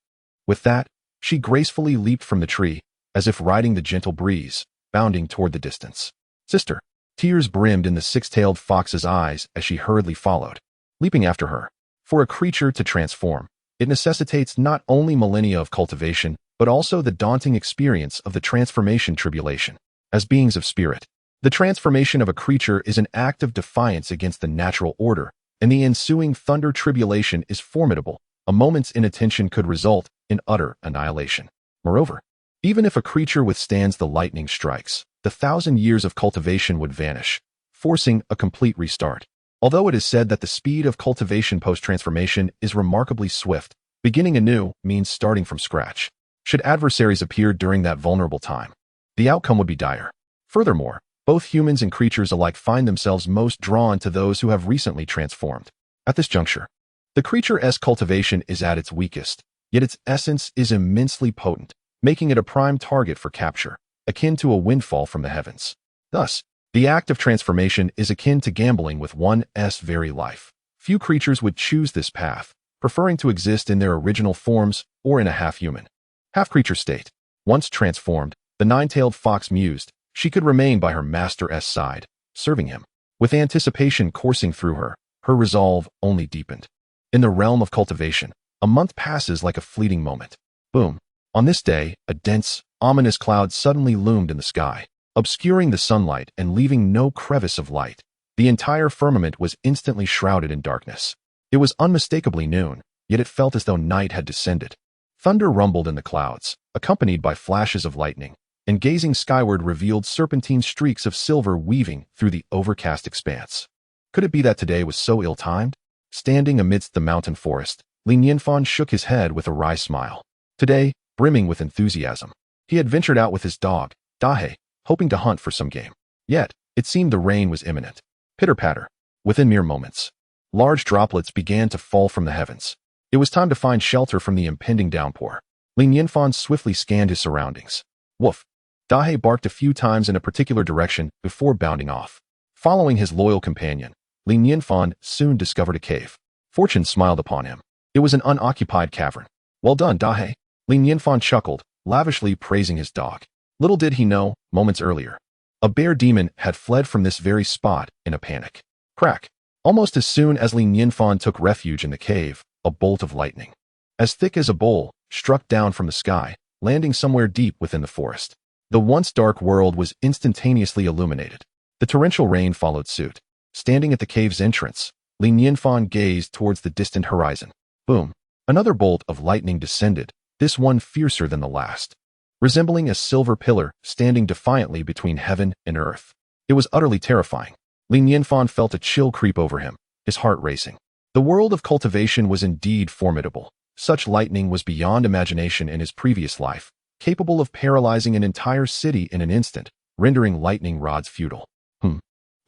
With that, she gracefully leaped from the tree, as if riding the gentle breeze, bounding toward the distance. "Sister." Tears brimmed in the 6-tailed fox's eyes as she hurriedly followed, leaping after her. For a creature to transform, it necessitates not only millennia of cultivation, but also the daunting experience of the transformation tribulation. As beings of spirit, the transformation of a creature is an act of defiance against the natural order, and the ensuing thunder tribulation is formidable. A moment's inattention could result in utter annihilation. Moreover, even if a creature withstands the lightning strikes, the 1,000 years of cultivation would vanish, forcing a complete restart. Although it is said that the speed of cultivation post-transformation is remarkably swift, beginning anew means starting from scratch. Should adversaries appear during that vulnerable time, the outcome would be dire. Furthermore, both humans and creatures alike find themselves most drawn to those who have recently transformed. At this juncture, the creature's cultivation is at its weakest, yet its essence is immensely potent, making it a prime target for capture, akin to a windfall from the heavens. Thus, the act of transformation is akin to gambling with one's very life. Few creatures would choose this path, preferring to exist in their original forms or in a half-human, half-creature state. Once transformed, the 9-tailed fox mused, she could remain by her master's side, serving him. With anticipation coursing through her, her resolve only deepened. In the realm of cultivation, a month passes like a fleeting moment. Boom. On this day, a dense, ominous cloud suddenly loomed in the sky, obscuring the sunlight and leaving no crevice of light. The entire firmament was instantly shrouded in darkness. It was unmistakably noon, yet it felt as though night had descended. Thunder rumbled in the clouds, accompanied by flashes of lightning, and gazing skyward revealed serpentine streaks of silver weaving through the overcast expanse. Could it be that today was so ill-timed? Standing amidst the mountain forest, Li Nianfan shook his head with a wry smile. Today, brimming with enthusiasm, he had ventured out with his dog, Dahe, hoping to hunt for some game. Yet, it seemed the rain was imminent. Pitter-patter. Within mere moments, large droplets began to fall from the heavens. It was time to find shelter from the impending downpour. Li Nianfan swiftly scanned his surroundings. Woof! Dahei barked a few times in a particular direction before bounding off. Following his loyal companion, Li Nianfan soon discovered a cave. Fortune smiled upon him. It was an unoccupied cavern. Well done, Dahei. Li Nianfan chuckled, lavishly praising his dog. Little did he know, moments earlier, a bear demon had fled from this very spot in a panic. Crack! Almost as soon as Li Nianfan took refuge in the cave, a bolt of lightning, as thick as a bowl, struck down from the sky, landing somewhere deep within the forest. The once dark world was instantaneously illuminated. The torrential rain followed suit. Standing at the cave's entrance, Li Nianfan gazed towards the distant horizon. Boom! Another bolt of lightning descended, this one fiercer than the last, resembling a silver pillar standing defiantly between heaven and earth. It was utterly terrifying. Li Nianfan felt a chill creep over him, his heart racing. The world of cultivation was indeed formidable. Such lightning was beyond imagination in his previous life, capable of paralyzing an entire city in an instant, rendering lightning rods futile.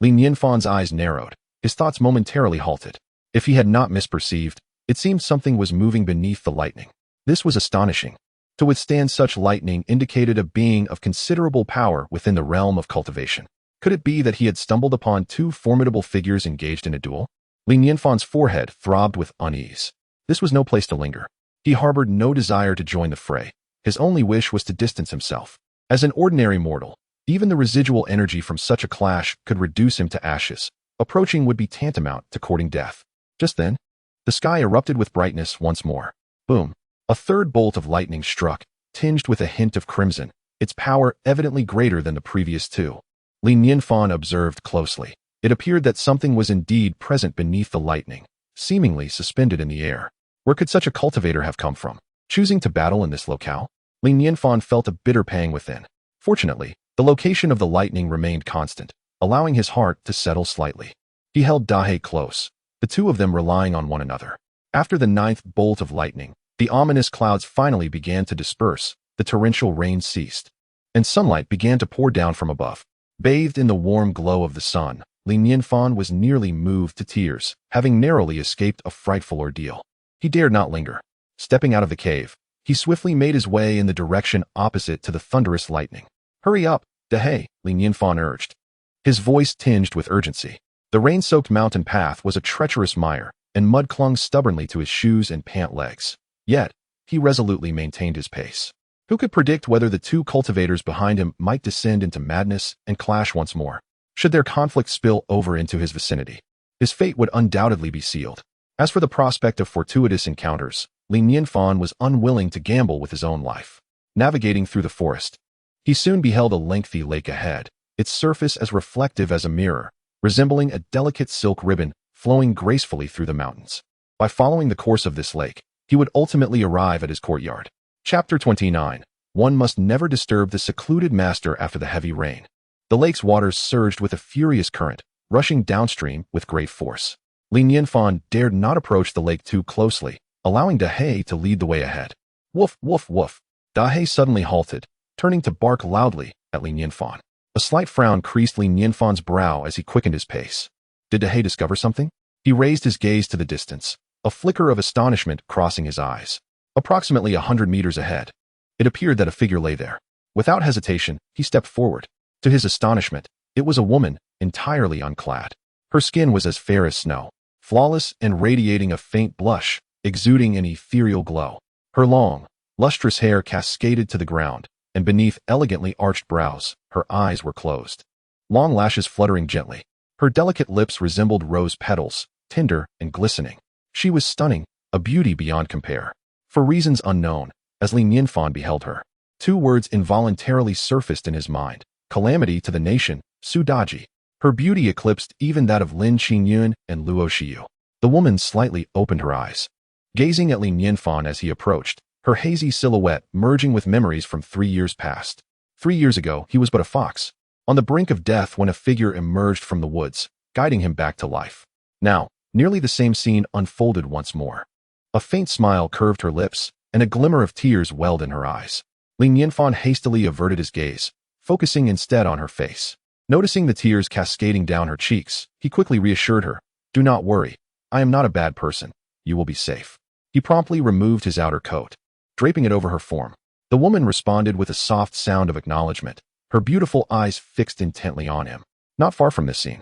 Li Nianfan's eyes narrowed, his thoughts momentarily halted. If he had not misperceived, it seemed something was moving beneath the lightning. This was astonishing. To withstand such lightning indicated a being of considerable power within the realm of cultivation. Could it be that he had stumbled upon two formidable figures engaged in a duel? Li Nianfan's forehead throbbed with unease. This was no place to linger. He harbored no desire to join the fray. His only wish was to distance himself. As an ordinary mortal, even the residual energy from such a clash could reduce him to ashes. Approaching would be tantamount to courting death. Just then, the sky erupted with brightness once more. Boom! A third bolt of lightning struck, tinged with a hint of crimson, its power evidently greater than the previous two. Li Nianfan observed closely. It appeared that something was indeed present beneath the lightning, seemingly suspended in the air. Where could such a cultivator have come from? Choosing to battle in this locale? Li Nianfan felt a bitter pang within. Fortunately, the location of the lightning remained constant, allowing his heart to settle slightly. He held Dahei close, the two of them relying on one another. After the ninth bolt of lightning, the ominous clouds finally began to disperse, the torrential rain ceased, and sunlight began to pour down from above. Bathed in the warm glow of the sun, Li Nianfan was nearly moved to tears, having narrowly escaped a frightful ordeal. He dared not linger. Stepping out of the cave, he swiftly made his way in the direction opposite to the thunderous lightning. Hurry up, Dahei, Li Nianfan urged, his voice tinged with urgency. The rain-soaked mountain path was a treacherous mire, and mud clung stubbornly to his shoes and pant legs. Yet, he resolutely maintained his pace. Who could predict whether the two cultivators behind him might descend into madness and clash once more? Should their conflict spill over into his vicinity, his fate would undoubtedly be sealed. As for the prospect of fortuitous encounters, Li Nianfan was unwilling to gamble with his own life. Navigating through the forest, he soon beheld a lengthy lake ahead, its surface as reflective as a mirror, resembling a delicate silk ribbon flowing gracefully through the mountains. By following the course of this lake, he would ultimately arrive at his courtyard. Chapter 29. One must never disturb the secluded master after the heavy rain. The lake's waters surged with a furious current, rushing downstream with great force. Li Nianfan dared not approach the lake too closely, allowing Dahei to lead the way ahead. Woof, woof, woof. Dahei suddenly halted, turning to bark loudly at Li Nianfan. A slight frown creased Li Nianfan's brow as he quickened his pace. Did Dahei discover something? He raised his gaze to the distance, a flicker of astonishment crossing his eyes. Approximately 100 meters ahead, it appeared that a figure lay there. Without hesitation, he stepped forward. To his astonishment, it was a woman, entirely unclad. Her skin was as fair as snow, flawless and radiating a faint blush, exuding an ethereal glow. Her long, lustrous hair cascaded to the ground, and beneath elegantly arched brows, her eyes were closed, long lashes fluttering gently. Her delicate lips resembled rose petals, tender and glistening. She was stunning, a beauty beyond compare. For reasons unknown, as Li Nianfan beheld her, two words involuntarily surfaced in his mind: calamity to the nation, Su Daji. Her beauty eclipsed even that of Lin Qingyun and Luo Xiyu. The woman slightly opened her eyes, gazing at Li Nianfan as he approached, her hazy silhouette merging with memories from 3 years past. 3 years ago, he was but a fox, on the brink of death when a figure emerged from the woods, guiding him back to life. Now, nearly the same scene unfolded once more. A faint smile curved her lips, and a glimmer of tears welled in her eyes. Li Nianfan hastily averted his gaze, focusing instead on her face. Noticing the tears cascading down her cheeks, he quickly reassured her, "Do not worry. I am not a bad person. You will be safe." He promptly removed his outer coat, draping it over her form. The woman responded with a soft sound of acknowledgement, her beautiful eyes fixed intently on him. Not far from this scene,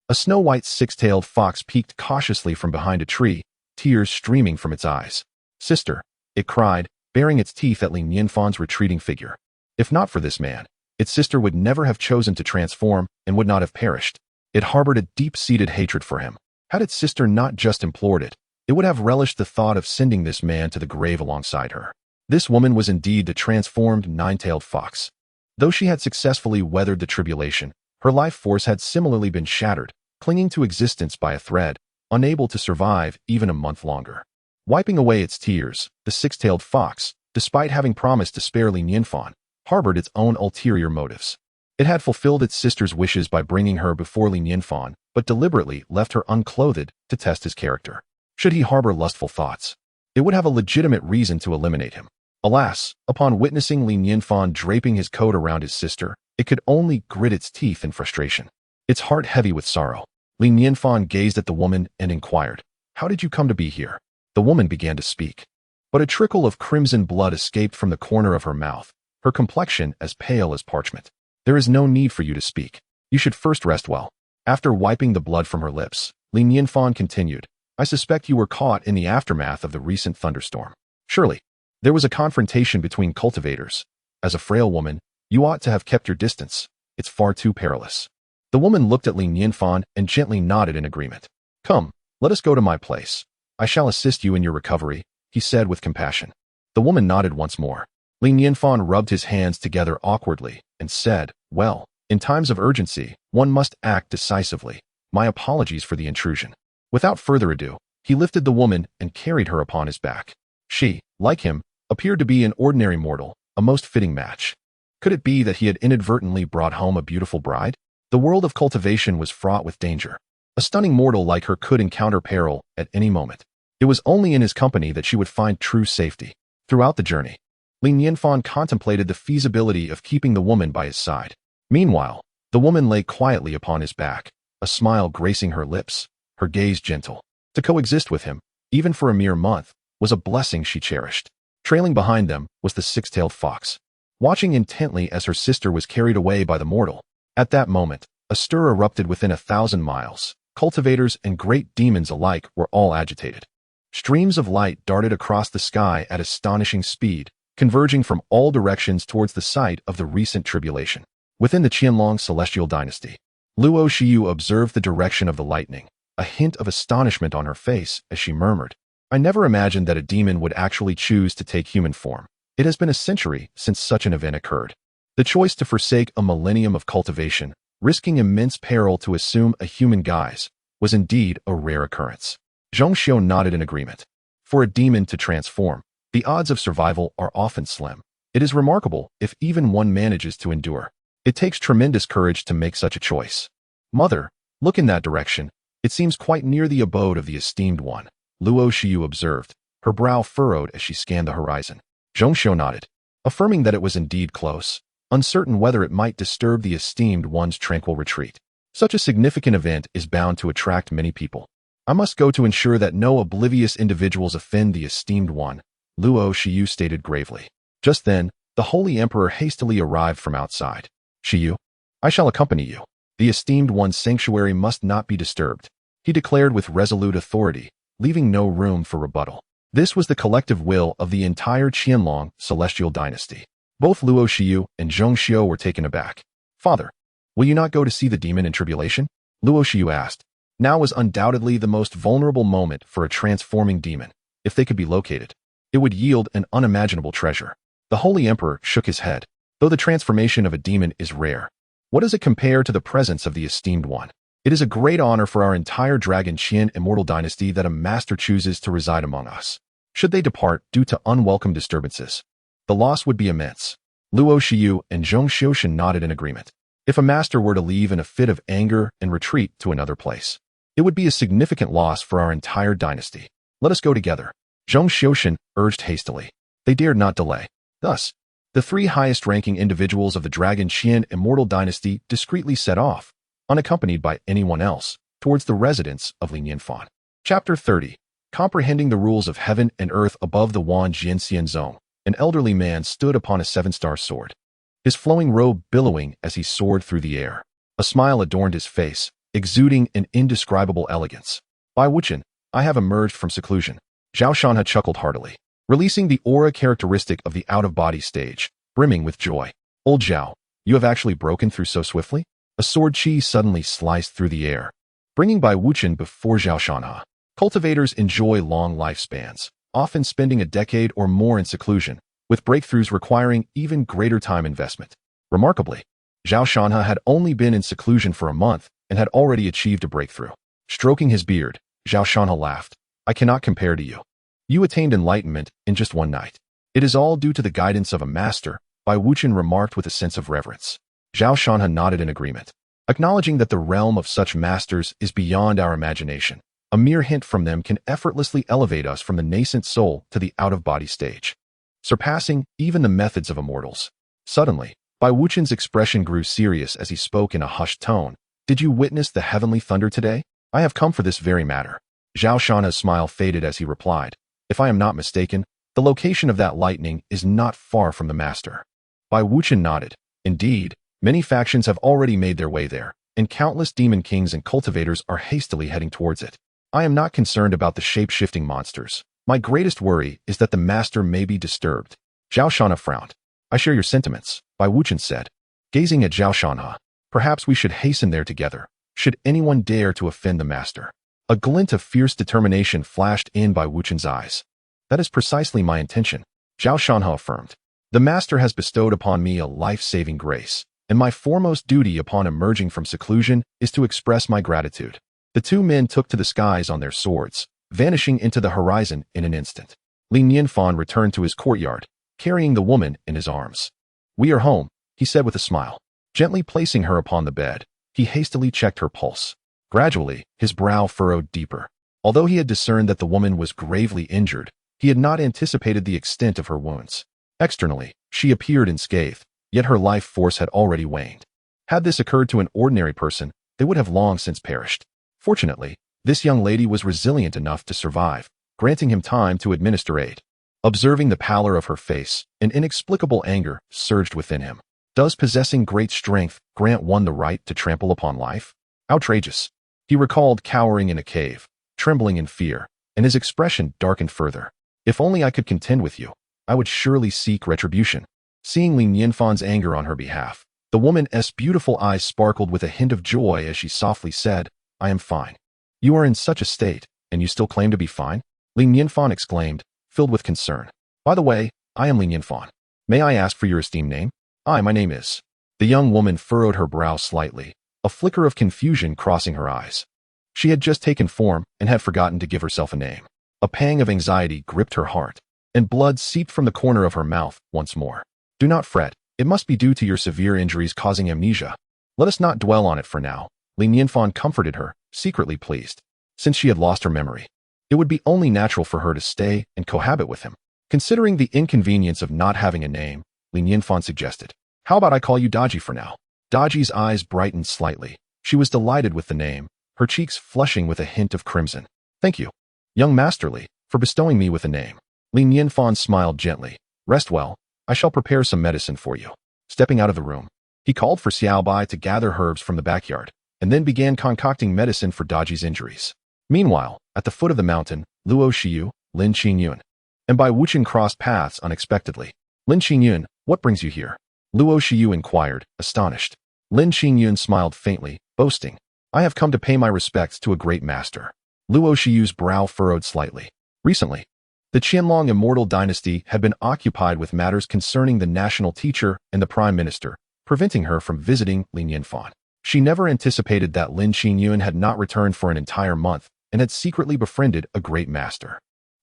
a snow-white six-tailed fox peeked cautiously from behind a tree, tears streaming from its eyes. "Sister," it cried, baring its teeth at Nianfan's retreating figure. If not for this man, its sister would never have chosen to transform and would not have perished. It harbored a deep-seated hatred for him. Had its sister not just implored it, it would have relished the thought of sending this man to the grave alongside her. This woman was indeed the transformed nine-tailed fox. Though she had successfully weathered the tribulation, her life force had similarly been shattered, clinging to existence by a thread, unable to survive even a month longer. Wiping away its tears, the six-tailed fox, despite having promised to spare Nianfan, harbored its own ulterior motives. It had fulfilled its sister's wishes by bringing her before Nianfan, but deliberately left her unclothed to test his character. Should he harbor lustful thoughts, it would have a legitimate reason to eliminate him. Alas, upon witnessing Nianfan draping his coat around his sister, it could only grit its teeth in frustration. Its heart heavy with sorrow, Nianfan gazed at the woman and inquired, "How did you come to be here?" The woman began to speak, but a trickle of crimson blood escaped from the corner of her mouth, her complexion as pale as parchment. "There is no need for you to speak. You should first rest well." After wiping the blood from her lips, Nianfan continued, "I suspect you were caught in the aftermath of the recent thunderstorm. Surely, there was a confrontation between cultivators. As a frail woman, you ought to have kept your distance. It's far too perilous." The woman looked at Nianfan and gently nodded in agreement. "Come, let us go to my place. I shall assist you in your recovery," he said with compassion. The woman nodded once more. Nianfan rubbed his hands together awkwardly and said, "Well, in times of urgency, one must act decisively. My apologies for the intrusion." Without further ado, he lifted the woman and carried her upon his back. She, like him, appeared to be an ordinary mortal, a most fitting match. Could it be that he had inadvertently brought home a beautiful bride? The world of cultivation was fraught with danger. A stunning mortal like her could encounter peril at any moment. It was only in his company that she would find true safety. Throughout the journey, Nianfan contemplated the feasibility of keeping the woman by his side. Meanwhile, the woman lay quietly upon his back, a smile gracing her lips, her gaze gentle. To coexist with him, even for a mere month, was a blessing she cherished. Trailing behind them was the six-tailed fox, watching intently as her sister was carried away by the mortal. At that moment, a stir erupted within 1,000 miles. Cultivators and great demons alike were all agitated. Streams of light darted across the sky at astonishing speed, converging from all directions towards the site of the recent tribulation. Within the Qianlong celestial dynasty, Luo Xiyu observed the direction of the lightning, a hint of astonishment on her face as she murmured, "I never imagined that a demon would actually choose to take human form. It has been a century since such an event occurred." The choice to forsake a millennium of cultivation, risking immense peril to assume a human guise, was indeed a rare occurrence. Zhongxiu nodded in agreement. For a demon to transform, the odds of survival are often slim. It is remarkable if even one manages to endure. It takes tremendous courage to make such a choice. "Mother, look in that direction. It seems quite near the abode of the esteemed one," Luo Xiyu observed, her brow furrowed as she scanned the horizon. Zhongxiu nodded, affirming that it was indeed close, uncertain whether it might disturb the esteemed one's tranquil retreat. Such a significant event is bound to attract many people. "I must go to ensure that no oblivious individuals offend the esteemed one," Luo Xiyu stated gravely. Just then, the Holy Emperor hastily arrived from outside. "Xiyu, I shall accompany you. The esteemed one's sanctuary must not be disturbed," he declared with resolute authority, leaving no room for rebuttal. This was the collective will of the entire Qianlong celestial dynasty. Both Luo Xiyu and Zhongxiu were taken aback. "Father, will you not go to see the demon in tribulation?" Luo Xiyu asked. Now was undoubtedly the most vulnerable moment for a transforming demon. If they could be located, it would yield an unimaginable treasure. The Holy Emperor shook his head. Though the transformation of a demon is rare, what does it compare to the presence of the esteemed one? It is a great honor for our entire Dragon Qian Immortal dynasty that a master chooses to reside among us. Should they depart due to unwelcome disturbances, the loss would be immense. Luo Xiyu and Zhongxiu nodded in agreement. If a master were to leave in a fit of anger and retreat to another place, it would be a significant loss for our entire dynasty. "Let us go together," Zhongxiu urged hastily. They dared not delay. Thus, The three highest-ranking individuals of the Dragon Qian Immortal dynasty discreetly set off, unaccompanied by anyone else, towards the residence of Li Nianfan. Chapter 30. Comprehending the rules of heaven and earth above the Wan Jianxian zone, an elderly man stood upon a seven-star sword, his flowing robe billowing as he soared through the air. A smile adorned his face, exuding an indescribable elegance. Bai Wuchen, I have emerged from seclusion. Zhao Shanha chuckled heartily, releasing the aura characteristic of the out-of-body stage, brimming with joy. Old Zhao, you have actually broken through so swiftly? A sword chi suddenly sliced through the air, bringing Bai Wuchen before Zhao Shanha. Cultivators enjoy long lifespans, often spending a decade or more in seclusion, with breakthroughs requiring even greater time investment. Remarkably, Zhao Shanha had only been in seclusion for a month and had already achieved a breakthrough. Stroking his beard, Zhao Shanha laughed. I cannot compare to you. You attained enlightenment in just one night. It is all due to the guidance of a master, Bai Wuchen remarked with a sense of reverence. Zhao Shanha nodded in agreement, acknowledging that the realm of such masters is beyond our imagination. A mere hint from them can effortlessly elevate us from the nascent soul to the out-of-body stage, surpassing even the methods of immortals. Suddenly, Bai Wuchen's expression grew serious as he spoke in a hushed tone. Did you witness the heavenly thunder today? I have come for this very matter. Zhao Shanha's smile faded as he replied. If I am not mistaken, the location of that lightning is not far from the master. Bai Wuchen nodded. Indeed, many factions have already made their way there, and countless demon kings and cultivators are hastily heading towards it. I am not concerned about the shape-shifting monsters. My greatest worry is that the master may be disturbed. Zhao Shanha frowned. I share your sentiments, Bai Wuchen said, gazing at Zhao Shanha. Perhaps we should hasten there together, should anyone dare to offend the master. A glint of fierce determination flashed in Bai Wuchen's eyes. That is precisely my intention, Zhao Shanha affirmed. The master has bestowed upon me a life-saving grace, and my foremost duty upon emerging from seclusion is to express my gratitude. The two men took to the skies on their swords, vanishing into the horizon in an instant. Li Nianfan returned to his courtyard, carrying the woman in his arms. We are home, he said with a smile. Gently placing her upon the bed, he hastily checked her pulse. Gradually, his brow furrowed deeper. Although he had discerned that the woman was gravely injured, he had not anticipated the extent of her wounds. Externally, she appeared unscathed, yet her life force had already waned. Had this occurred to an ordinary person, they would have long since perished. Fortunately, this young lady was resilient enough to survive, granting him time to administer aid. Observing the pallor of her face, an inexplicable anger surged within him. Does possessing great strength grant one the right to trample upon life? Outrageous. He recalled cowering in a cave, trembling in fear, and his expression darkened further. If only I could contend with you, I would surely seek retribution. Seeing Li Nianfan's anger on her behalf, the woman's beautiful eyes sparkled with a hint of joy as she softly said, I am fine. You are in such a state, and you still claim to be fine? Li Nianfan exclaimed, filled with concern. By the way, I am Li Nianfan. May I ask for your esteemed name? My name is. The young woman furrowed her brow slightly, a flicker of confusion crossing her eyes. She had just taken form and had forgotten to give herself a name. A pang of anxiety gripped her heart, and blood seeped from the corner of her mouth once more. Do not fret, it must be due to your severe injuries causing amnesia. Let us not dwell on it for now. Li Nianfan comforted her, secretly pleased. Since she had lost her memory, it would be only natural for her to stay and cohabit with him. Considering the inconvenience of not having a name, Li Nianfan suggested, how about I call you Daji for now? Daji's eyes brightened slightly. She was delighted with the name, her cheeks flushing with a hint of crimson. Thank you, young masterly, for bestowing me with a name. Li Nianfan smiled gently. Rest well, I shall prepare some medicine for you. Stepping out of the room, he called for Xiao Bai to gather herbs from the backyard, and then began concocting medicine for Daji's injuries. Meanwhile, at the foot of the mountain, Luo Xiyu, Lin Qingyun, and Bai Wuchen crossed paths unexpectedly. Lin Qingyun, what brings you here? Luo Xiyu inquired, astonished. Lin Qingyun smiled faintly, boasting, I have come to pay my respects to a great master. Luo Xiyu's brow furrowed slightly. Recently, the Qianlong Immortal dynasty had been occupied with matters concerning the national teacher and the prime minister, preventing her from visiting Li Nianfan. She never anticipated that Lin Qingyun had not returned for an entire month and had secretly befriended a great master.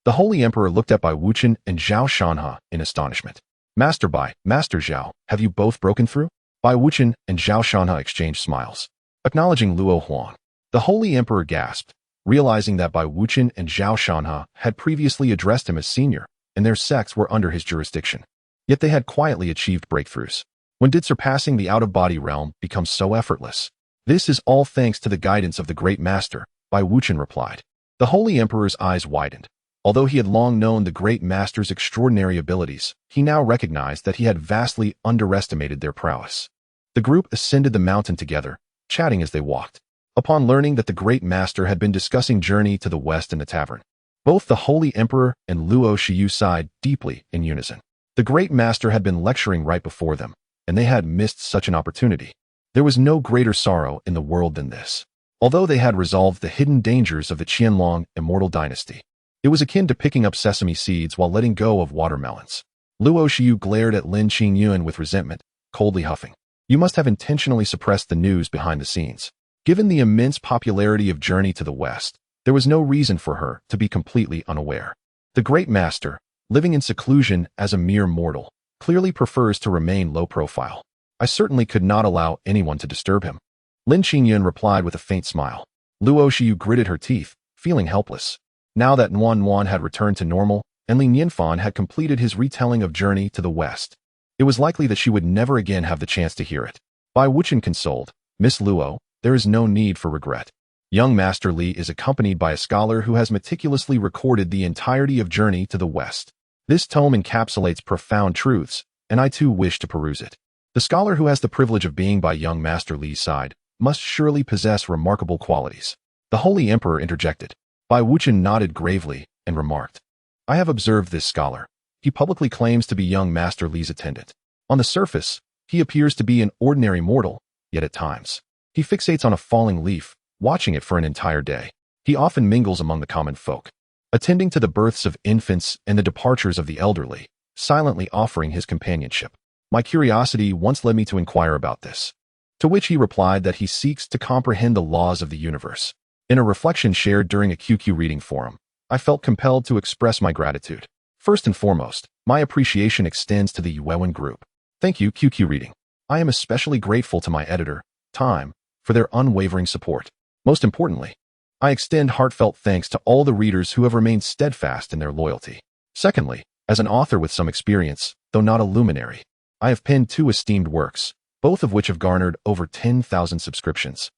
The Holy Emperor looked at Bai Wuchen and Zhao Shanha in astonishment. Master Bai, Master Zhao, have you both broken through? Bai Wuchen and Zhao Shanha exchanged smiles. Acknowledging Luo Huan, the Holy Emperor gasped, realizing that Bai Wuchen and Zhao Shanha had previously addressed him as senior, and their sects were under his jurisdiction. Yet they had quietly achieved breakthroughs. When did surpassing the out-of-body realm become so effortless? This is all thanks to the guidance of the Great Master, Bai Wuqian replied. The Holy Emperor's eyes widened. Although he had long known the Great Master's extraordinary abilities, he now recognized that he had vastly underestimated their prowess. The group ascended the mountain together, chatting as they walked. Upon learning that the Great Master had been discussing journey to the west in the tavern, both the Holy Emperor and Luo Shiyu sighed deeply in unison. The Great Master had been lecturing right before them, and they had missed such an opportunity. There was no greater sorrow in the world than this. Although they had resolved the hidden dangers of the Qianlong Immortal dynasty, it was akin to picking up sesame seeds while letting go of watermelons. Luo Shiyu glared at Lin Qingyuan with resentment, coldly huffing. You must have intentionally suppressed the news behind the scenes. Given the immense popularity of Journey to the West, there was no reason for her to be completely unaware. The Great Master, living in seclusion as a mere mortal, clearly prefers to remain low profile. I certainly could not allow anyone to disturb him. Lin Qingyuan replied with a faint smile. Luo Shiyu gritted her teeth, feeling helpless. Now that Nianfan had returned to normal, and Nianfan had completed his retelling of Journey to the West, it was likely that she would never again have the chance to hear it. Bai Wuqian consoled, Miss Luo, there is no need for regret. Young Master Li is accompanied by a scholar who has meticulously recorded the entirety of Journey to the West. This tome encapsulates profound truths, and I too wish to peruse it. The scholar who has the privilege of being by young Master Li's side must surely possess remarkable qualities. The Holy Emperor interjected. Bai Wuqian nodded gravely and remarked, I have observed this scholar. He publicly claims to be young Master Li's attendant. On the surface, he appears to be an ordinary mortal, yet at times, he fixates on a falling leaf, watching it for an entire day. He often mingles among the common folk, attending to the births of infants and the departures of the elderly, silently offering his companionship. My curiosity once led me to inquire about this, to which he replied that he seeks to comprehend the laws of the universe. In a reflection shared during a QQ reading forum, I felt compelled to express my gratitude. First and foremost, my appreciation extends to the Yuewen group. Thank you, QQ Reading. I am especially grateful to my editor, Time, for their unwavering support. Most importantly, I extend heartfelt thanks to all the readers who have remained steadfast in their loyalty. Secondly, as an author with some experience, though not a luminary, I have penned 2 esteemed works, both of which have garnered over 10,000 subscriptions.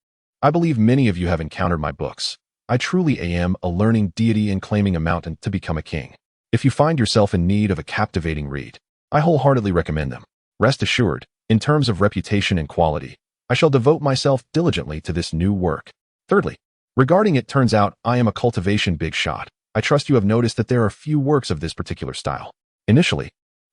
I believe many of you have encountered my books. I truly am a learning deity in claiming a mountain to become a king. If you find yourself in need of a captivating read, I wholeheartedly recommend them. Rest assured, in terms of reputation and quality, I shall devote myself diligently to this new work. Thirdly, regarding it turns out I am a cultivation big shot. I trust you have noticed that there are few works of this particular style. Initially,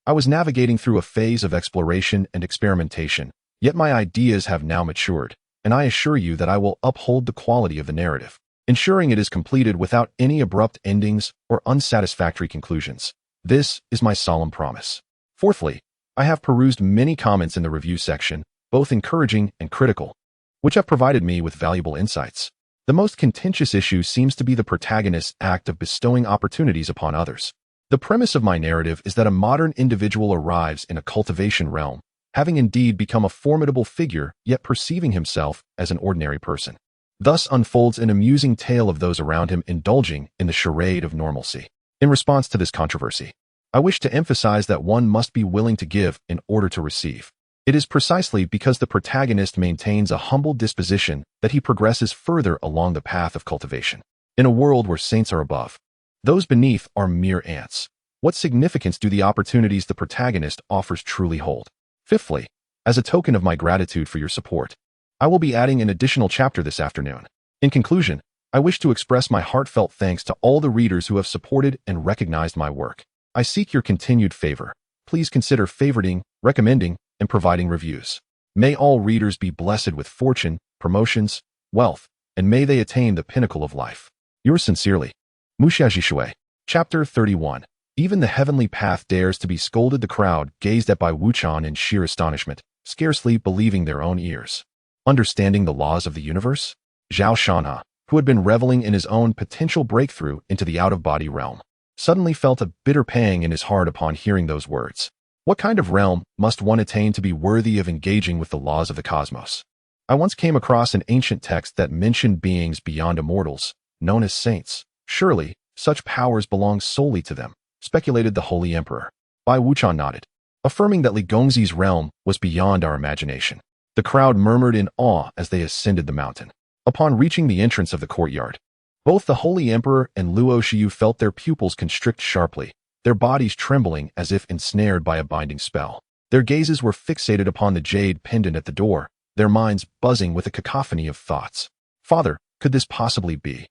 I was navigating through a phase of exploration and experimentation, yet my ideas have now matured, and I assure you that I will uphold the quality of the narrative, ensuring it is completed without any abrupt endings or unsatisfactory conclusions. This is my solemn promise. Fourthly, I have perused many comments in the review section, both encouraging and critical, which have provided me with valuable insights. The most contentious issue seems to be the protagonist's act of bestowing opportunities upon others. The premise of my narrative is that a modern individual arrives in a cultivation realm, having indeed become a formidable figure, yet perceiving himself as an ordinary person. Thus unfolds an amusing tale of those around him indulging in the charade of normalcy. In response to this controversy, I wish to emphasize that one must be willing to give in order to receive. It is precisely because the protagonist maintains a humble disposition that he progresses further along the path of cultivation. In a world where saints are above, those beneath are mere ants. What significance do the opportunities the protagonist offers truly hold? Fifthly, as a token of my gratitude for your support, I will be adding an additional chapter this afternoon. In conclusion, I wish to express my heartfelt thanks to all the readers who have supported and recognized my work. I seek your continued favor. Please consider favoriting, recommending, and providing reviews. May all readers be blessed with fortune, promotions, wealth, and may they attain the pinnacle of life. Yours sincerely, Muxiaji Shui. Chapter 31. Even the heavenly path dares to be scolded. The crowd gazed at Bai Wuqian in sheer astonishment, scarcely believing their own ears. Understanding the laws of the universe? Zhao Shanha, who had been reveling in his own potential breakthrough into the out-of-body realm, suddenly felt a bitter pang in his heart upon hearing those words. What kind of realm must one attain to be worthy of engaging with the laws of the cosmos? I once came across an ancient text that mentioned beings beyond immortals, known as saints. Surely, such powers belong solely to them, speculated the Holy Emperor. Bai Wuqian nodded. affirming that Li Gongzi's realm was beyond our imagination. The crowd murmured in awe as they ascended the mountain. Upon reaching the entrance of the courtyard, both the Holy Emperor and Luo Xiu felt their pupils constrict sharply, their bodies trembling as if ensnared by a binding spell. Their gazes were fixated upon the jade pendant at the door, their minds buzzing with a cacophony of thoughts. Father, could this possibly be?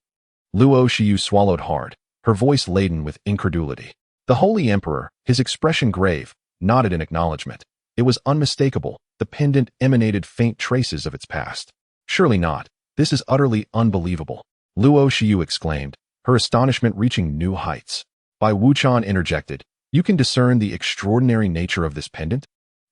Luo Xiu swallowed hard, her voice laden with incredulity. The Holy Emperor, his expression grave, nodded in acknowledgement. It was unmistakable. The pendant emanated faint traces of its past. Surely not. This is utterly unbelievable, Luo Xiu exclaimed, her astonishment reaching new heights. Bai Wuchan interjected, you can discern the extraordinary nature of this pendant?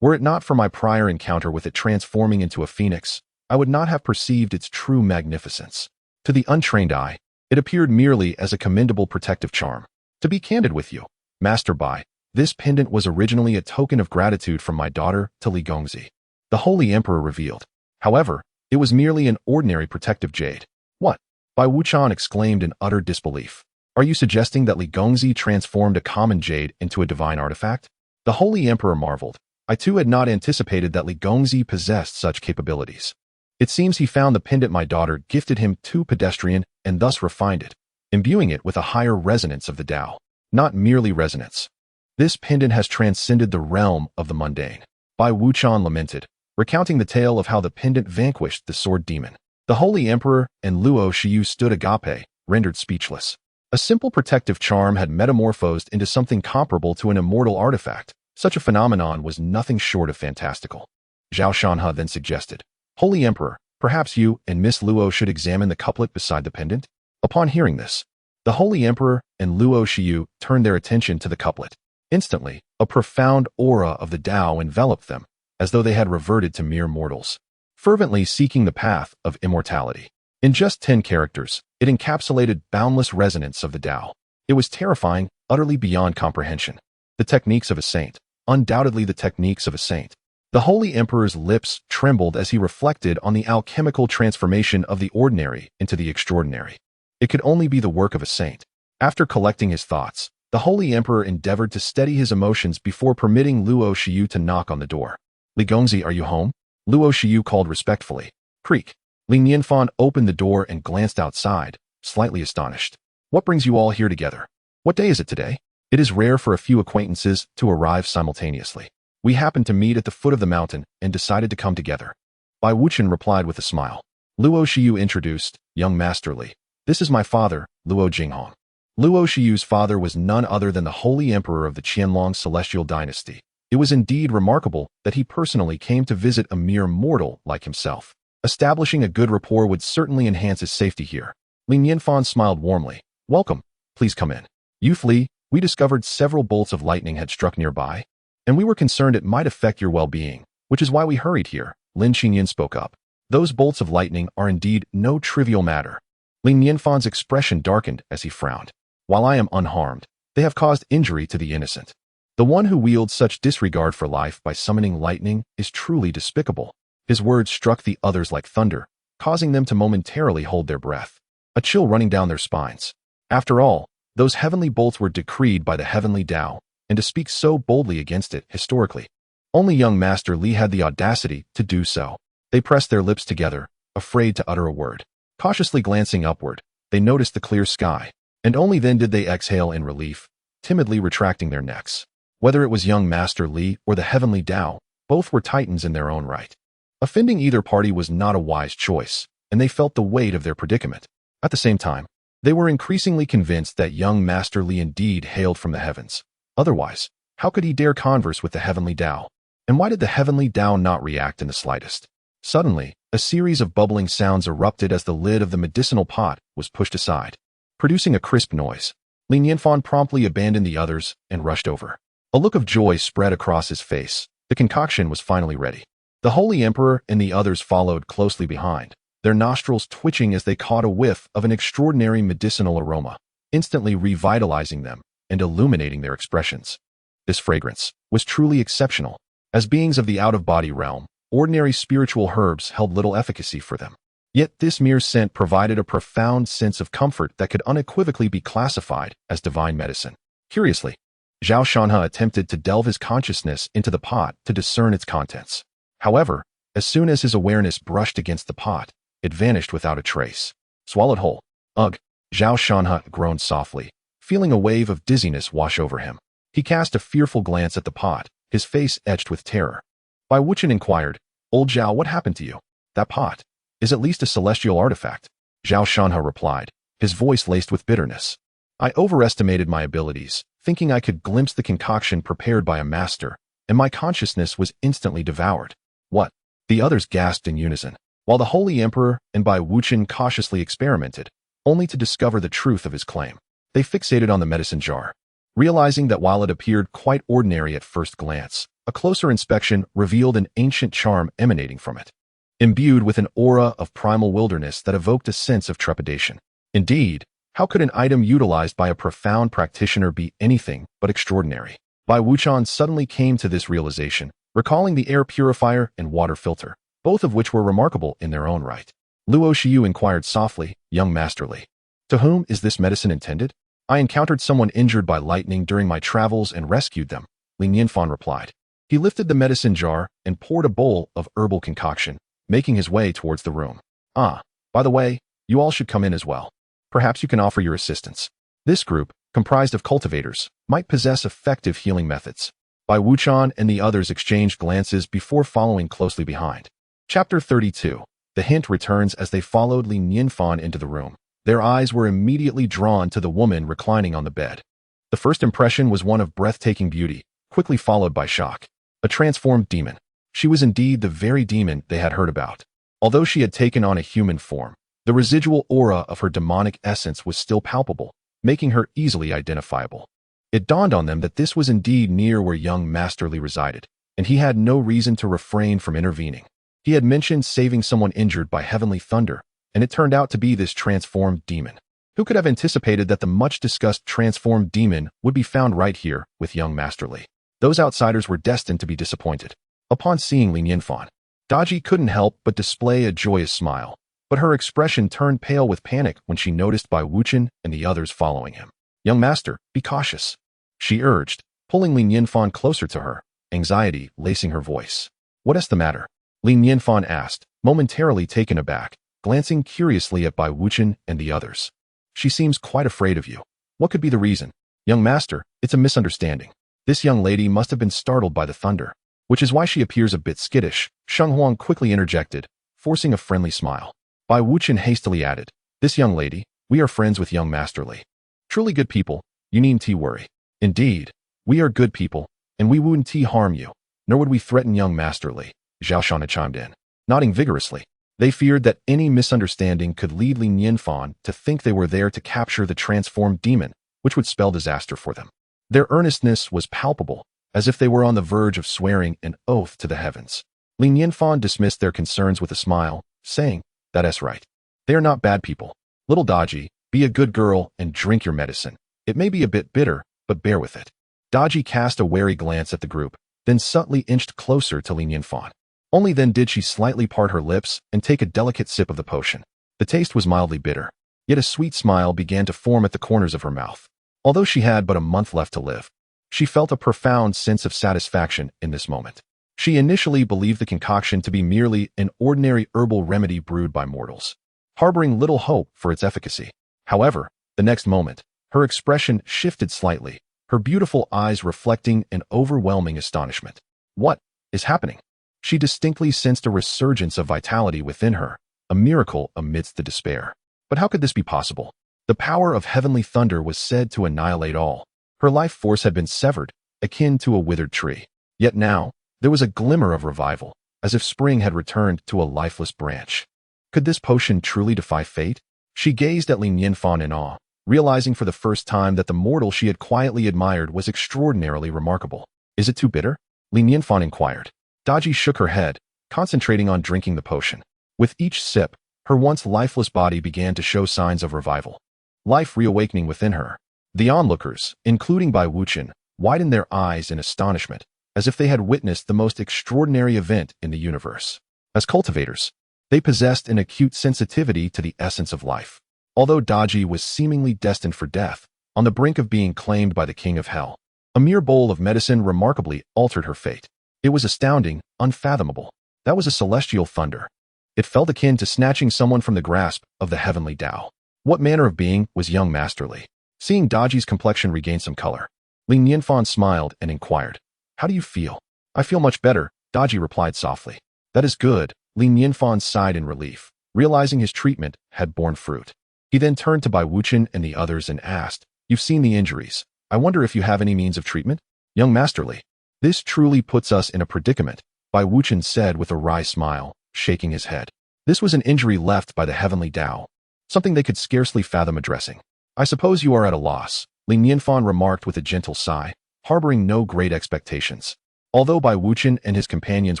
Were it not for my prior encounter with it transforming into a phoenix, I would not have perceived its true magnificence. To the untrained eye, it appeared merely as a commendable protective charm. To be candid with you, Master Bai, this pendant was originally a token of gratitude from my daughter to Li Gongzi. The Holy Emperor revealed. However, it was merely an ordinary protective jade. What? Bai Wuchan exclaimed in utter disbelief. Are you suggesting that Li Gongzi transformed a common jade into a divine artifact? The Holy Emperor marveled. I too had not anticipated that Li Gongzi possessed such capabilities. It seems he found the pendant my daughter gifted him too pedestrian and thus refined it, imbuing it with a higher resonance of the Tao. Not merely resonance. This pendant has transcended the realm of the mundane. Bai Wuchan lamented, recounting the tale of how the pendant vanquished the sword demon. The Holy Emperor and Luo Xiu stood agape, rendered speechless. A simple protective charm had metamorphosed into something comparable to an immortal artifact. Such a phenomenon was nothing short of fantastical. Zhao Shanhe then suggested, Holy Emperor, perhaps you and Miss Luo should examine the couplet beside the pendant? Upon hearing this, the Holy Emperor and Luo Xiu turned their attention to the couplet. Instantly, a profound aura of the Tao enveloped them, as though they had reverted to mere mortals, fervently seeking the path of immortality. In just 10 characters, it encapsulated boundless resonance of the Tao. It was terrifying, utterly beyond comprehension. The techniques of a saint, undoubtedly the techniques of a saint. The Holy Emperor's lips trembled as he reflected on the alchemical transformation of the ordinary into the extraordinary. It could only be the work of a saint. After collecting his thoughts, the Holy Emperor endeavored to steady his emotions before permitting Luo Xiu to knock on the door. Li Gongzi, are you home? Luo Xiu called respectfully. Creak. Li Nianfan opened the door and glanced outside, slightly astonished. What brings you all here together? What day is it today? It is rare for a few acquaintances to arrive simultaneously. We happened to meet at the foot of the mountain and decided to come together. Bai Wuchen replied with a smile. Luo Xiu introduced, young Master Li. This is my father, Luo Jinghong. Luo Xiu's father was none other than the Holy Emperor of the Qianlong Celestial Dynasty. It was indeed remarkable that he personally came to visit a mere mortal like himself. Establishing a good rapport would certainly enhance his safety here. Li Nianfan smiled warmly. Welcome. Please come in. Youth Li, we discovered several bolts of lightning had struck nearby, and we were concerned it might affect your well-being, which is why we hurried here. Lin Qingyan spoke up. Those bolts of lightning are indeed no trivial matter. Li Nianfan's expression darkened as he frowned. While I am unharmed, they have caused injury to the innocent. The one who wields such disregard for life by summoning lightning is truly despicable. His words struck the others like thunder, causing them to momentarily hold their breath, a chill running down their spines. After all, those heavenly bolts were decreed by the heavenly Tao, and to speak so boldly against it historically, only young Master Li had the audacity to do so. They pressed their lips together, afraid to utter a word. Cautiously glancing upward, they noticed the clear sky, and only then did they exhale in relief, timidly retracting their necks. Whether it was young Master Li or the heavenly Tao, both were titans in their own right. Offending either party was not a wise choice, and they felt the weight of their predicament. At the same time, they were increasingly convinced that young Master Li indeed hailed from the heavens. Otherwise, how could he dare converse with the heavenly Tao? And why did the heavenly Tao not react in the slightest? Suddenly, a series of bubbling sounds erupted as the lid of the medicinal pot was pushed aside, producing a crisp noise. Li Nianfan promptly abandoned the others and rushed over. A look of joy spread across his face. The concoction was finally ready. The Holy Emperor and the others followed closely behind, their nostrils twitching as they caught a whiff of an extraordinary medicinal aroma, instantly revitalizing them and illuminating their expressions. This fragrance was truly exceptional. As beings of the out-of-body realm, ordinary spiritual herbs held little efficacy for them. Yet this mere scent provided a profound sense of comfort that could unequivocally be classified as divine medicine. Curiously, Zhao Shanhe attempted to delve his consciousness into the pot to discern its contents. However, as soon as his awareness brushed against the pot, it vanished without a trace. Swallowed whole. Ugh! Zhao Shanhe groaned softly, feeling a wave of dizziness wash over him. He cast a fearful glance at the pot, his face etched with terror. Bai Wuchen inquired, "Old Zhao, what happened to you? That pot is at least a celestial artifact." Zhao Shanhe replied, his voice laced with bitterness. "I overestimated my abilities, thinking I could glimpse the concoction prepared by a master, and my consciousness was instantly devoured." "What?" The others gasped in unison, while the Holy Emperor and Bai Wuchen cautiously experimented, only to discover the truth of his claim. They fixated on the medicine jar, realizing that while it appeared quite ordinary at first glance, a closer inspection revealed an ancient charm emanating from it, imbued with an aura of primal wilderness that evoked a sense of trepidation. Indeed, how could an item utilized by a profound practitioner be anything but extraordinary? Bai Wuchen suddenly came to this realization, recalling the air purifier and water filter, both of which were remarkable in their own right. Luo Xiu inquired softly, "Young Masterly, to whom is this medicine intended?" "I encountered someone injured by lightning during my travels and rescued them," Li Nianfan replied. He lifted the medicine jar and poured a bowl of herbal concoction, making his way towards the room. "Ah, by the way, you all should come in as well. Perhaps you can offer your assistance." This group, comprised of cultivators, might possess effective healing methods. Bai Wuchen and the others exchanged glances before following closely behind. Chapter 32. The hint returns as they followed Li Nianfan into the room. Their eyes were immediately drawn to the woman reclining on the bed. The first impression was one of breathtaking beauty, quickly followed by shock. A transformed demon. She was indeed the very demon they had heard about. Although she had taken on a human form, the residual aura of her demonic essence was still palpable, making her easily identifiable. It dawned on them that this was indeed near where young Masterly resided, and he had no reason to refrain from intervening. He had mentioned saving someone injured by heavenly thunder, and it turned out to be this transformed demon. Who could have anticipated that the much-discussed transformed demon would be found right here with young Masterly? Those outsiders were destined to be disappointed. Upon seeing Li Nianfan, Daji couldn't help but display a joyous smile, but her expression turned pale with panic when she noticed Bai Wuchen and the others following him. "Young master, be cautious," she urged, pulling Li Nianfan closer to her, anxiety lacing her voice. "What is the matter?" Li Nianfan asked, momentarily taken aback, glancing curiously at Bai Wuchen and the others. "She seems quite afraid of you. What could be the reason?" "Young master, it's a misunderstanding. This young lady must have been startled by the thunder, which is why she appears a bit skittish," Sheng Huang quickly interjected, forcing a friendly smile. Bai Wuchen hastily added, "This young lady, we are friends with young Masterly. Truly good people, you needn't worry." "Indeed, we are good people, and we wouldn't harm you, nor would we threaten young Masterly," Zhao Shanhe chimed in, nodding vigorously. They feared that any misunderstanding could lead Li Nianfan to think they were there to capture the transformed demon, which would spell disaster for them. Their earnestness was palpable, as if they were on the verge of swearing an oath to the heavens. Li Nianfan dismissed their concerns with a smile, saying, "That's right. They are not bad people. Little Daji, be a good girl and drink your medicine. It may be a bit bitter, but bear with it." Daji cast a wary glance at the group, then subtly inched closer to Li Nianfan. Only then did she slightly part her lips and take a delicate sip of the potion. The taste was mildly bitter, yet a sweet smile began to form at the corners of her mouth. Although she had but a month left to live, she felt a profound sense of satisfaction in this moment. She initially believed the concoction to be merely an ordinary herbal remedy brewed by mortals, harboring little hope for its efficacy. However, the next moment, her expression shifted slightly, her beautiful eyes reflecting an overwhelming astonishment. What is happening? She distinctly sensed a resurgence of vitality within her, a miracle amidst the despair. But how could this be possible? The power of heavenly thunder was said to annihilate all. Her life force had been severed, akin to a withered tree. Yet now, there was a glimmer of revival, as if spring had returned to a lifeless branch. Could this potion truly defy fate? She gazed at Li Nianfan in awe, realizing for the first time that the mortal she had quietly admired was extraordinarily remarkable. "Is it too bitter?" Li Nianfan inquired. Daji shook her head, concentrating on drinking the potion. With each sip, her once lifeless body began to show signs of revival, life reawakening within her. The onlookers, including Bai Wuchen, widened their eyes in astonishment, as if they had witnessed the most extraordinary event in the universe. As cultivators, they possessed an acute sensitivity to the essence of life. Although Daji was seemingly destined for death, on the brink of being claimed by the king of hell, A mere bowl of medicine remarkably altered her fate. It was astounding, unfathomable. That was a celestial thunder. It felt akin to snatching someone from the grasp of the heavenly Tao. What manner of being was young Master Li? Seeing Daji's complexion regain some color, Li Nianfan smiled and inquired, "How do you feel?" "I feel much better," Daji replied softly. "That is good." Li Nianfan sighed in relief, realizing his treatment had borne fruit. He then turned to Bai Wuchen and the others and asked, "You've seen the injuries. I wonder if you have any means of treatment?" "Young Master Li, this truly puts us in a predicament," Bai Wuchen said with a wry smile, shaking his head. This was an injury left by the heavenly Tao, something they could scarcely fathom addressing. "I suppose you are at a loss," Li Nianfan remarked with a gentle sigh, harboring no great expectations. Although Bai Wuchen and his companions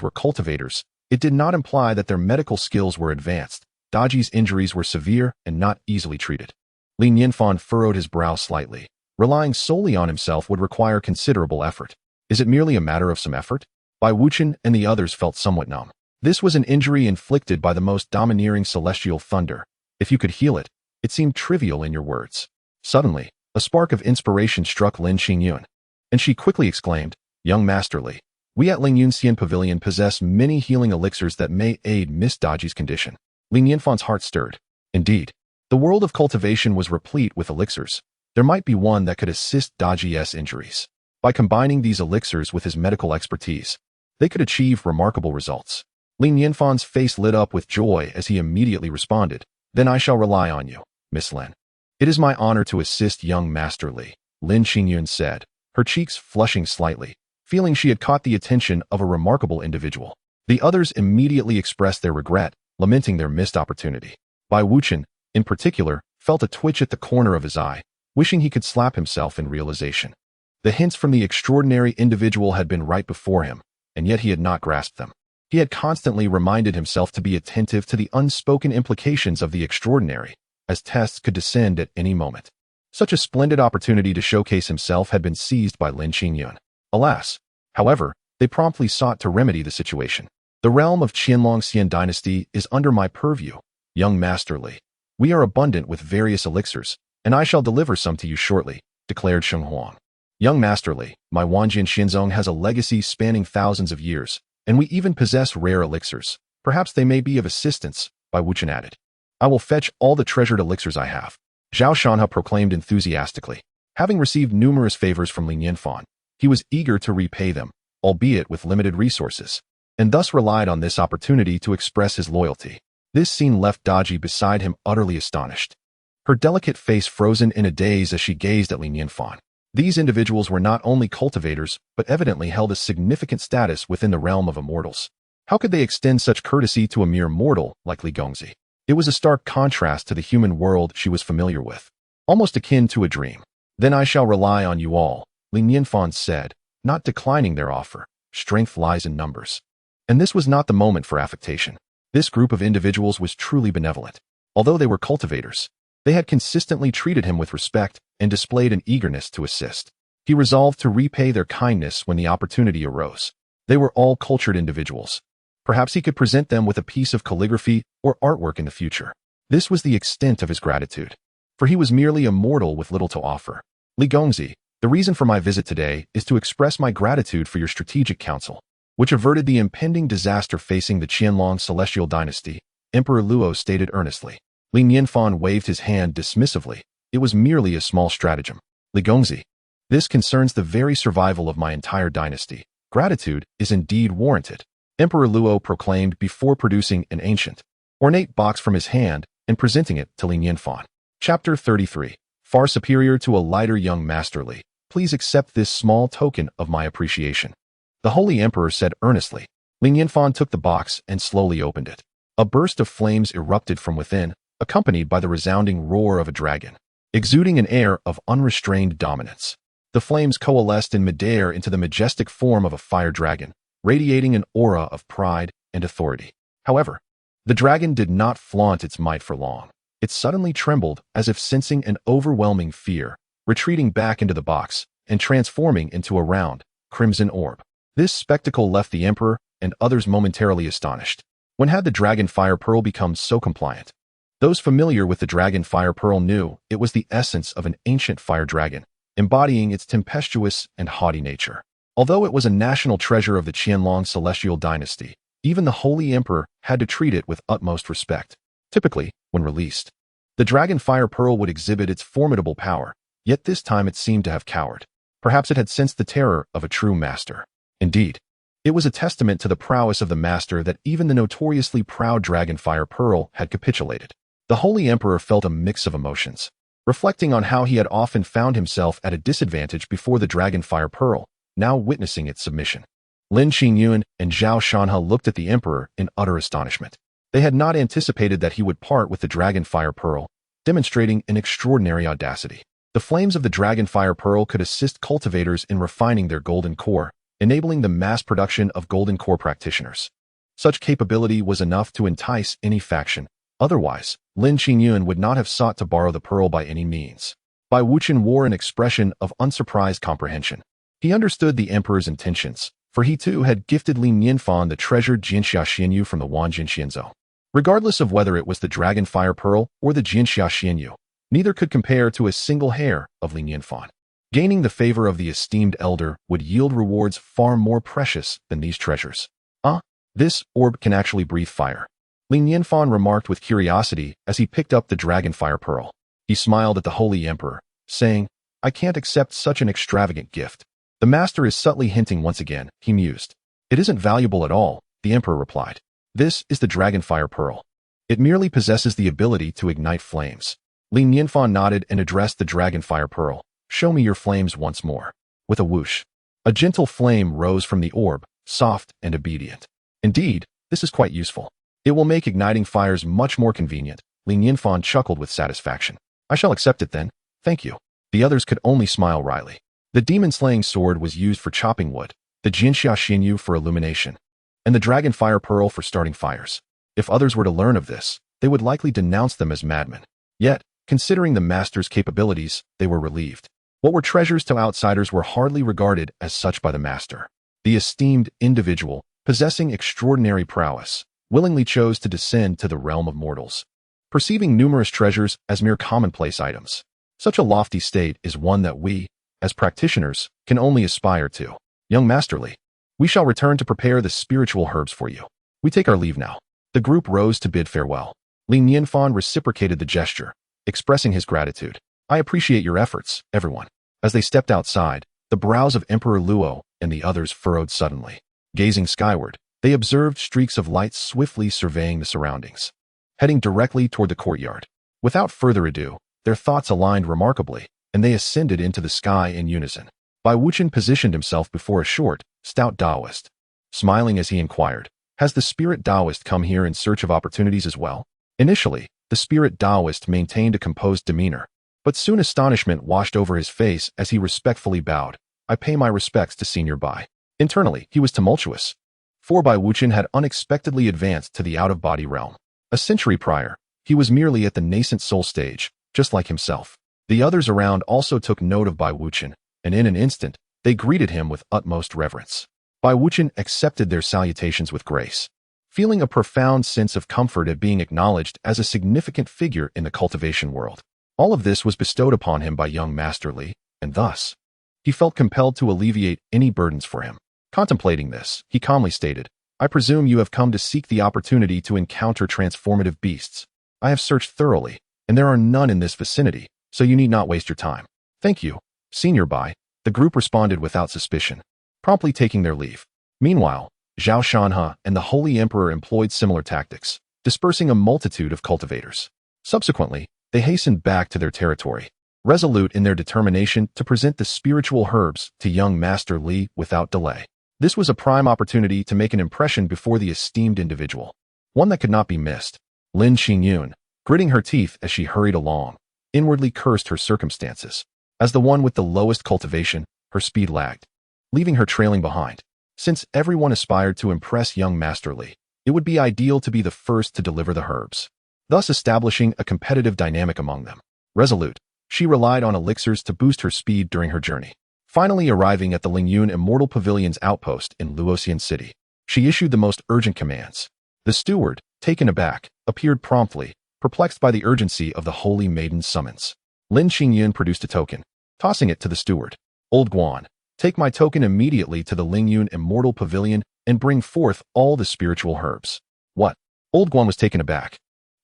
were cultivators, it did not imply that their medical skills were advanced. Daji's injuries were severe and not easily treated. Li Nianfan furrowed his brow slightly. Relying solely on himself would require considerable effort. Is it merely a matter of some effort? Bai Wuchen and the others felt somewhat numb. This was an injury inflicted by the most domineering celestial thunder. If you could heal it, it seemed trivial in your words. Suddenly, a spark of inspiration struck Lin Qingyun, and she quickly exclaimed, "Young Master Li, we at Lingyunxian Pavilion possess many healing elixirs that may aid Miss Daji's condition." Li Nianfan's heart stirred. Indeed, the world of cultivation was replete with elixirs. There might be one that could assist Daji's injuries. By combining these elixirs with his medical expertise, they could achieve remarkable results. Li Nianfan's face lit up with joy as he immediately responded, "Then I shall rely on you, Miss Lin." "It is my honor to assist young Master Li," Lin Qingyun said, her cheeks flushing slightly, feeling she had caught the attention of a remarkable individual. The others immediately expressed their regret, lamenting their missed opportunity. Bai Wuchen, in particular, felt a twitch at the corner of his eye, wishing he could slap himself in realization. The hints from the extraordinary individual had been right before him, and yet he had not grasped them. He had constantly reminded himself to be attentive to the unspoken implications of the extraordinary, as tests could descend at any moment. Such a splendid opportunity to showcase himself had been seized by Lin Qingyun. Alas! However, they promptly sought to remedy the situation. "The realm of Qianlongxian dynasty is under my purview, young Master Li. We are abundant with various elixirs, and I shall deliver some to you shortly," declared Sheng Huang. "Young Master Li, my Wanjian Xinzong has a legacy spanning thousands of years, and we even possess rare elixirs. Perhaps they may be of assistance," Bai Wuchen added. "I will fetch all the treasured elixirs I have," Zhao Shanha proclaimed enthusiastically. Having received numerous favors from Li Nianfan, he was eager to repay them, albeit with limited resources, and thus relied on this opportunity to express his loyalty. This scene left Daji beside him utterly astonished, her delicate face frozen in a daze as she gazed at Li Nianfan. These individuals were not only cultivators, but evidently held a significant status within the realm of immortals. How could they extend such courtesy to a mere mortal like Li Gongzi? It was a stark contrast to the human world she was familiar with, almost akin to a dream. "Then I shall rely on you all," Li Nianfan said, not declining their offer. Strength lies in numbers. And this was not the moment for affectation. This group of individuals was truly benevolent. Although they were cultivators, they had consistently treated him with respect and displayed an eagerness to assist. He resolved to repay their kindness when the opportunity arose. They were all cultured individuals. Perhaps he could present them with a piece of calligraphy or artwork in the future. This was the extent of his gratitude, for he was merely a mortal with little to offer. "Li Gongzi, the reason for my visit today is to express my gratitude for your strategic counsel, which averted the impending disaster facing the Qianlong celestial dynasty," Emperor Luo stated earnestly. Li Nianfan waved his hand dismissively. "It was merely a small stratagem. Li Gongzi, this concerns the very survival of my entire dynasty. Gratitude is indeed warranted," Emperor Luo proclaimed before producing an ancient, ornate box from his hand and presenting it to Li Nianfan. Chapter 33. Far superior to a lighter young Master Li, please accept this small token of my appreciation," the Holy Emperor said earnestly. Li Nianfan took the box and slowly opened it. A burst of flames erupted from within, accompanied by the resounding roar of a dragon, exuding an air of unrestrained dominance. The flames coalesced in midair into the majestic form of a fire dragon, radiating an aura of pride and authority. However, the dragon did not flaunt its might for long. It suddenly trembled as if sensing an overwhelming fear, retreating back into the box and transforming into a round, crimson orb. This spectacle left the emperor and others momentarily astonished. When had the dragon fire pearl become so compliant? Those familiar with the dragon fire pearl knew it was the essence of an ancient fire dragon, embodying its tempestuous and haughty nature. Although it was a national treasure of the Qianlong celestial dynasty, even the Holy Emperor had to treat it with utmost respect. Typically, when released, the Dragon Fire Pearl would exhibit its formidable power, yet this time it seemed to have cowered. Perhaps it had sensed the terror of a true master. Indeed, it was a testament to the prowess of the master that even the notoriously proud Dragon Fire Pearl had capitulated. The Holy Emperor felt a mix of emotions, reflecting on how he had often found himself at a disadvantage before the Dragon Fire Pearl, now witnessing its submission. Lin Qingyun and Zhao Shanhe looked at the emperor in utter astonishment. They had not anticipated that he would part with the Dragon Fire Pearl, demonstrating an extraordinary audacity. The flames of the Dragon Fire Pearl could assist cultivators in refining their golden core, enabling the mass production of golden core practitioners. Such capability was enough to entice any faction. Otherwise, Lin Qingyun would not have sought to borrow the pearl by any means. Bai Wuqian wore an expression of unsurprised comprehension. He understood the emperor's intentions, for he too had gifted Li Nianfan the treasured Jianxia Xianyu from the Wanjin Xianzhou. Regardless of whether it was the Dragon Fire Pearl or the Jianxia Xianyu, neither could compare to a single hair of Li Nianfan. Gaining the favor of the esteemed elder would yield rewards far more precious than these treasures. This orb can actually breathe fire, Li Nianfan remarked with curiosity as he picked up the Dragon Fire Pearl. He smiled at the Holy Emperor, saying, "I can't accept such an extravagant gift." "The master is subtly hinting once again," he mused. "It isn't valuable at all," the emperor replied. "This is the Dragon Fire Pearl. It merely possesses the ability to ignite flames." Li Nianfan nodded and addressed the Dragon Fire Pearl. "Show me your flames once more." With a whoosh, a gentle flame rose from the orb, soft and obedient. "Indeed, this is quite useful. It will make igniting fires much more convenient." Li Nianfan chuckled with satisfaction. "I shall accept it then. Thank you." The others could only smile wryly. The demon-slaying sword was used for chopping wood, the Jianxia Xinyu for illumination, and the Dragon Fire Pearl for starting fires. If others were to learn of this, they would likely denounce them as madmen. Yet, considering the master's capabilities, they were relieved. What were treasures to outsiders were hardly regarded as such by the master. The esteemed individual, possessing extraordinary prowess, willingly chose to descend to the realm of mortals, perceiving numerous treasures as mere commonplace items. Such a lofty state is one that we, as practitioners, can only aspire to. Young Masterly, we shall return to prepare the spiritual herbs for you. We take our leave now." The group rose to bid farewell. Li Nianfan reciprocated the gesture, expressing his gratitude. "I appreciate your efforts, everyone." As they stepped outside, the brows of Emperor Luo and the others furrowed suddenly. Gazing skyward, they observed streaks of light swiftly surveying the surroundings, heading directly toward the courtyard. Without further ado, their thoughts aligned remarkably, and they ascended into the sky in unison. Bai Wuqian positioned himself before a short, stout Taoist. Smiling as he inquired, "Has the spirit Taoist come here in search of opportunities as well?" Initially, the spirit Taoist maintained a composed demeanor, but soon astonishment washed over his face as he respectfully bowed. "I pay my respects to Senior Bai." Internally, he was tumultuous, for Bai Wuqian had unexpectedly advanced to the out-of-body realm. A century prior, he was merely at the nascent soul stage, just like himself. The others around also took note of Bai Wuqian, and in an instant, they greeted him with utmost reverence. Bai Wuqian accepted their salutations with grace, feeling a profound sense of comfort at being acknowledged as a significant figure in the cultivation world. All of this was bestowed upon him by young Master Li, and thus, he felt compelled to alleviate any burdens for him. Contemplating this, he calmly stated, "I presume you have come to seek the opportunity to encounter transformative beasts. I have searched thoroughly, and there are none in this vicinity, so you need not waste your time." "Thank you, Senior Bai," the group responded without suspicion, promptly taking their leave. Meanwhile, Zhao Shanhe and the Holy Emperor employed similar tactics, dispersing a multitude of cultivators. Subsequently, they hastened back to their territory, resolute in their determination to present the spiritual herbs to young Master Li without delay. This was a prime opportunity to make an impression before the esteemed individual, one that could not be missed. Lin Qingyun, gritting her teeth as she hurried along, inwardly cursed her circumstances. As the one with the lowest cultivation, her speed lagged, leaving her trailing behind. Since everyone aspired to impress young Master Li, it would be ideal to be the first to deliver the herbs, thus establishing a competitive dynamic among them. Resolute, she relied on elixirs to boost her speed during her journey. Finally arriving at the Lingyun Immortal Pavilion's outpost in Luoxian City, she issued the most urgent commands. The steward, taken aback, appeared promptly, perplexed by the urgency of the Holy Maiden's summons. Lin Qingyun produced a token, tossing it to the steward. Old Guan, take my token immediately to the Lingyun Immortal Pavilion and bring forth all the spiritual herbs. What? Old Guan was taken aback.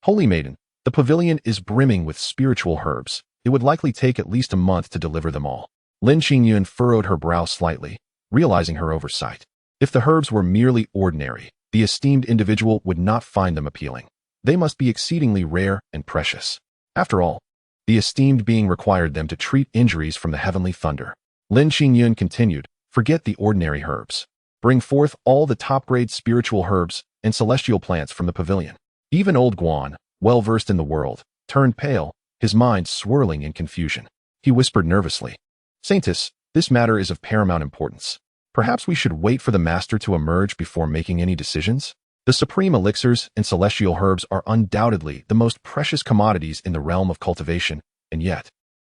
Holy maiden, the pavilion is brimming with spiritual herbs. It would likely take at least a month to deliver them all. Lin Qingyun furrowed her brow slightly, realizing her oversight. If the herbs were merely ordinary, the esteemed individual would not find them appealing. They must be exceedingly rare and precious. After all, the esteemed being required them to treat injuries from the heavenly thunder. Lin Qingyun continued, forget the ordinary herbs. Bring forth all the top-grade spiritual herbs and celestial plants from the pavilion. Even old Guan, well-versed in the world, turned pale, his mind swirling in confusion. He whispered nervously, Saintess, this matter is of paramount importance. Perhaps we should wait for the master to emerge before making any decisions? The supreme elixirs and celestial herbs are undoubtedly the most precious commodities in the realm of cultivation, and yet,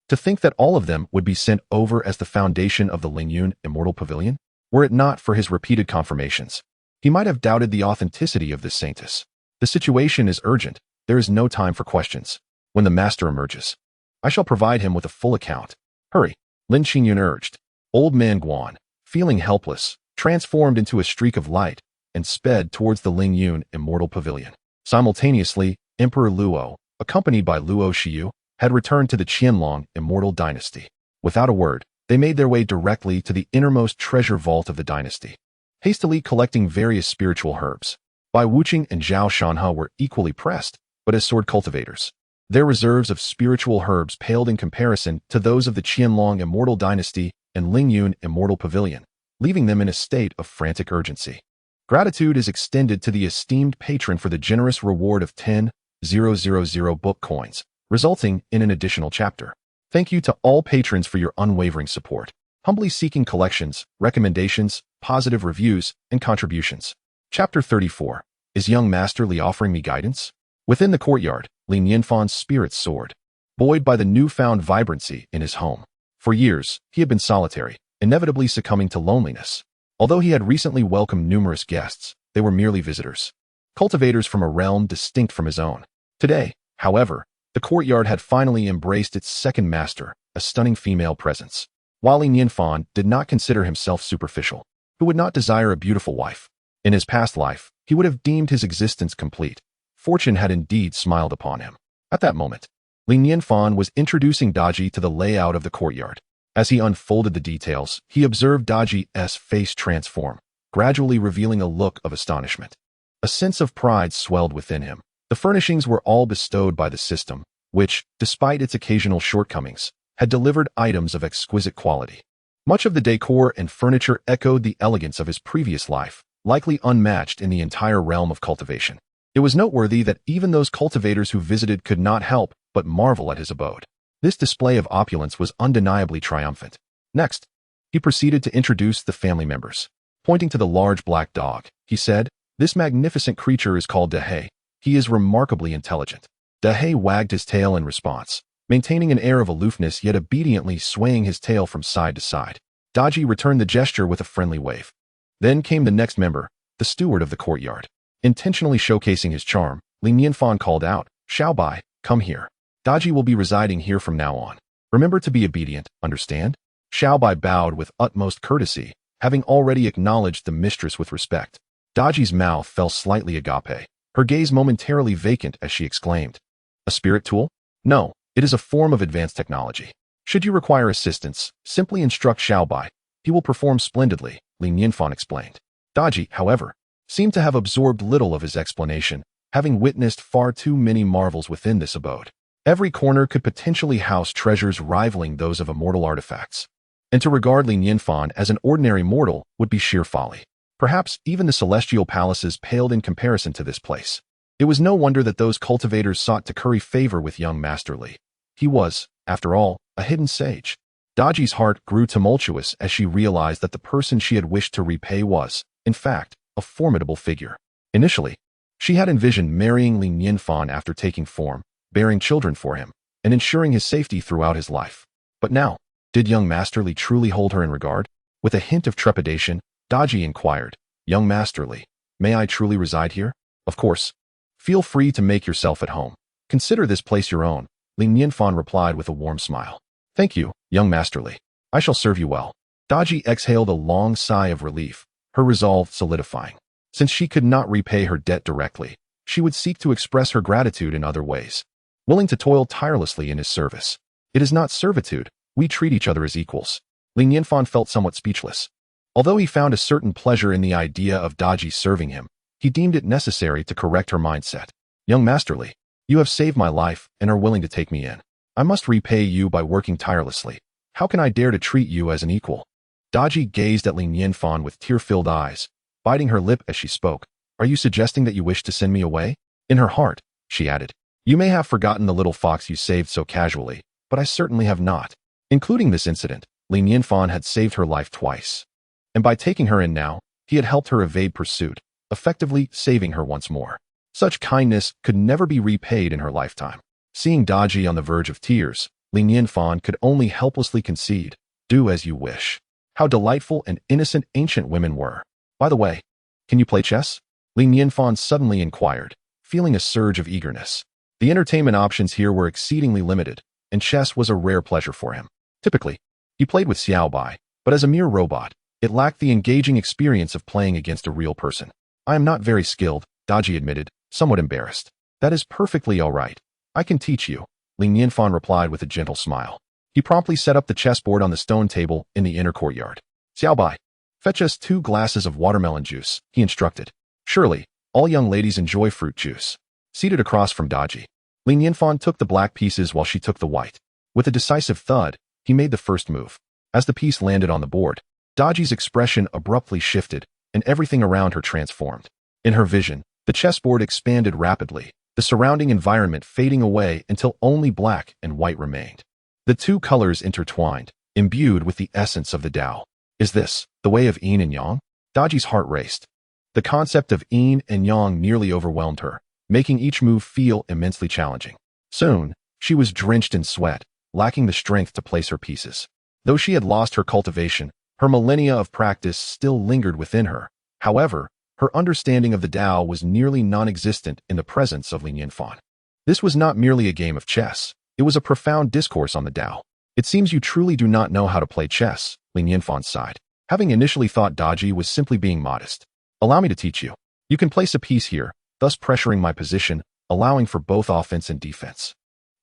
to think that all of them would be sent over as the foundation of the Lingyun Immortal Pavilion? Were it not for his repeated confirmations, he might have doubted the authenticity of this saintess. The situation is urgent. There is no time for questions. When the master emerges, I shall provide him with a full account. Hurry, Lin Qingyun urged. Old man Guan, feeling helpless, transformed into a streak of light and sped towards the Lingyun Immortal Pavilion. Simultaneously, Emperor Luo, accompanied by Luo Xiu, had returned to the Qianlong Immortal Dynasty. Without a word, they made their way directly to the innermost treasure vault of the dynasty, hastily collecting various spiritual herbs. Bai Wuqing and Zhao Shanhe were equally pressed, but as sword cultivators. Their reserves of spiritual herbs paled in comparison to those of the Qianlong Immortal Dynasty and Lingyun Immortal Pavilion, leaving them in a state of frantic urgency. Gratitude is extended to the esteemed patron for the generous reward of 10,000 book coins, resulting in an additional chapter. Thank you to all patrons for your unwavering support, humbly seeking collections, recommendations, positive reviews, and contributions. Chapter 34. Is young Master Li offering me guidance? Within the courtyard, Li Nianfan's spirits soared, buoyed by the newfound vibrancy in his home. For years, he had been solitary, inevitably succumbing to loneliness. Although he had recently welcomed numerous guests, they were merely visitors, cultivators from a realm distinct from his own. Today, however, the courtyard had finally embraced its second master, a stunning female presence. While Li Nianfan did not consider himself superficial, who would not desire a beautiful wife? In his past life, he would have deemed his existence complete. Fortune had indeed smiled upon him. At that moment, Li Nianfan was introducing Daji to the layout of the courtyard. As he unfolded the details, he observed Daji's face transform, gradually revealing a look of astonishment. A sense of pride swelled within him. The furnishings were all bestowed by the system, which, despite its occasional shortcomings, had delivered items of exquisite quality. Much of the decor and furniture echoed the elegance of his previous life, likely unmatched in the entire realm of cultivation. It was noteworthy that even those cultivators who visited could not help but marvel at his abode. This display of opulence was undeniably triumphant. Next, he proceeded to introduce the family members. Pointing to the large black dog, he said, "This magnificent creature is called Dahe. He is remarkably intelligent." Dahe wagged his tail in response, maintaining an air of aloofness yet obediently swaying his tail from side to side. Daji returned the gesture with a friendly wave. Then came the next member, the steward of the courtyard. Intentionally showcasing his charm, Li Nianfan called out, "Xiaobai, come here. Daji will be residing here from now on. Remember to be obedient, understand?" Xiaobai bowed with utmost courtesy, having already acknowledged the mistress with respect. Daji's mouth fell slightly agape, her gaze momentarily vacant as she exclaimed, "A spirit tool? No, it is a form of advanced technology. Should you require assistance, simply instruct Xiaobai. He will perform splendidly," Li Nianfan explained. Daji, however, seemed to have absorbed little of his explanation, having witnessed far too many marvels within this abode. Every corner could potentially house treasures rivaling those of immortal artifacts. And to regard Li Nianfan as an ordinary mortal would be sheer folly. Perhaps even the celestial palaces paled in comparison to this place. It was no wonder that those cultivators sought to curry favor with young Master Li. He was, after all, a hidden sage. Daji's heart grew tumultuous as she realized that the person she had wished to repay was, in fact, a formidable figure. Initially, she had envisioned marrying Li Nianfan after taking form, bearing children for him, and ensuring his safety throughout his life. But now, did young Master Li truly hold her in regard? With a hint of trepidation, Daji inquired, "Young Master Li, may I truly reside here?" "Of course. Feel free to make yourself at home. Consider this place your own," Li Nianfan replied with a warm smile. Thank you, young masterly. I shall serve you well. Daji exhaled a long sigh of relief, her resolve solidifying. Since she could not repay her debt directly, she would seek to express her gratitude in other ways, willing to toil tirelessly in his service. It is not servitude, we treat each other as equals. Li Nianfan felt somewhat speechless. Although he found a certain pleasure in the idea of Daji serving him, he deemed it necessary to correct her mindset. Young masterly, you have saved my life and are willing to take me in. I must repay you by working tirelessly. How can I dare to treat you as an equal? Daji gazed at Li Nianfan with tear-filled eyes, biting her lip as she spoke. Are you suggesting that you wish to send me away? In her heart, she added, you may have forgotten the little fox you saved so casually, but I certainly have not. Including this incident, Li Nianfan had saved her life twice. And by taking her in now, he had helped her evade pursuit, effectively saving her once more. Such kindness could never be repaid in her lifetime. Seeing Daji on the verge of tears, Li Nianfan could only helplessly concede, do as you wish. How delightful and innocent ancient women were. By the way, can you play chess? Li Nianfan suddenly inquired, feeling a surge of eagerness. The entertainment options here were exceedingly limited, and chess was a rare pleasure for him. Typically, he played with Xiaobai, but as a mere robot, it lacked the engaging experience of playing against a real person. I am not very skilled, Daji admitted, somewhat embarrassed. That is perfectly all right. I can teach you, Li Nianfan replied with a gentle smile. He promptly set up the chessboard on the stone table in the inner courtyard. Xiaobai, fetch us 2 glasses of watermelon juice, he instructed. Surely, all young ladies enjoy fruit juice. Seated across from Daji, Li Nianfan took the black pieces while she took the white. With a decisive thud, he made the first move. As the piece landed on the board, Daji's expression abruptly shifted, and everything around her transformed. In her vision, the chessboard expanded rapidly, the surrounding environment fading away until only black and white remained. The 2 colors intertwined, imbued with the essence of the Tao. Is this the way of yin and yang? Daji's heart raced. The concept of yin and yang nearly overwhelmed her, making each move feel immensely challenging. Soon, she was drenched in sweat, lacking the strength to place her pieces. Though she had lost her cultivation, her millennia of practice still lingered within her. However, her understanding of the Tao was nearly non-existent in the presence of Li Nianfan. This was not merely a game of chess. It was a profound discourse on the Tao. It seems you truly do not know how to play chess, Li Nianfan sighed, having initially thought Daji was simply being modest. Allow me to teach you. You can place a piece here, thus pressuring my position, allowing for both offense and defense.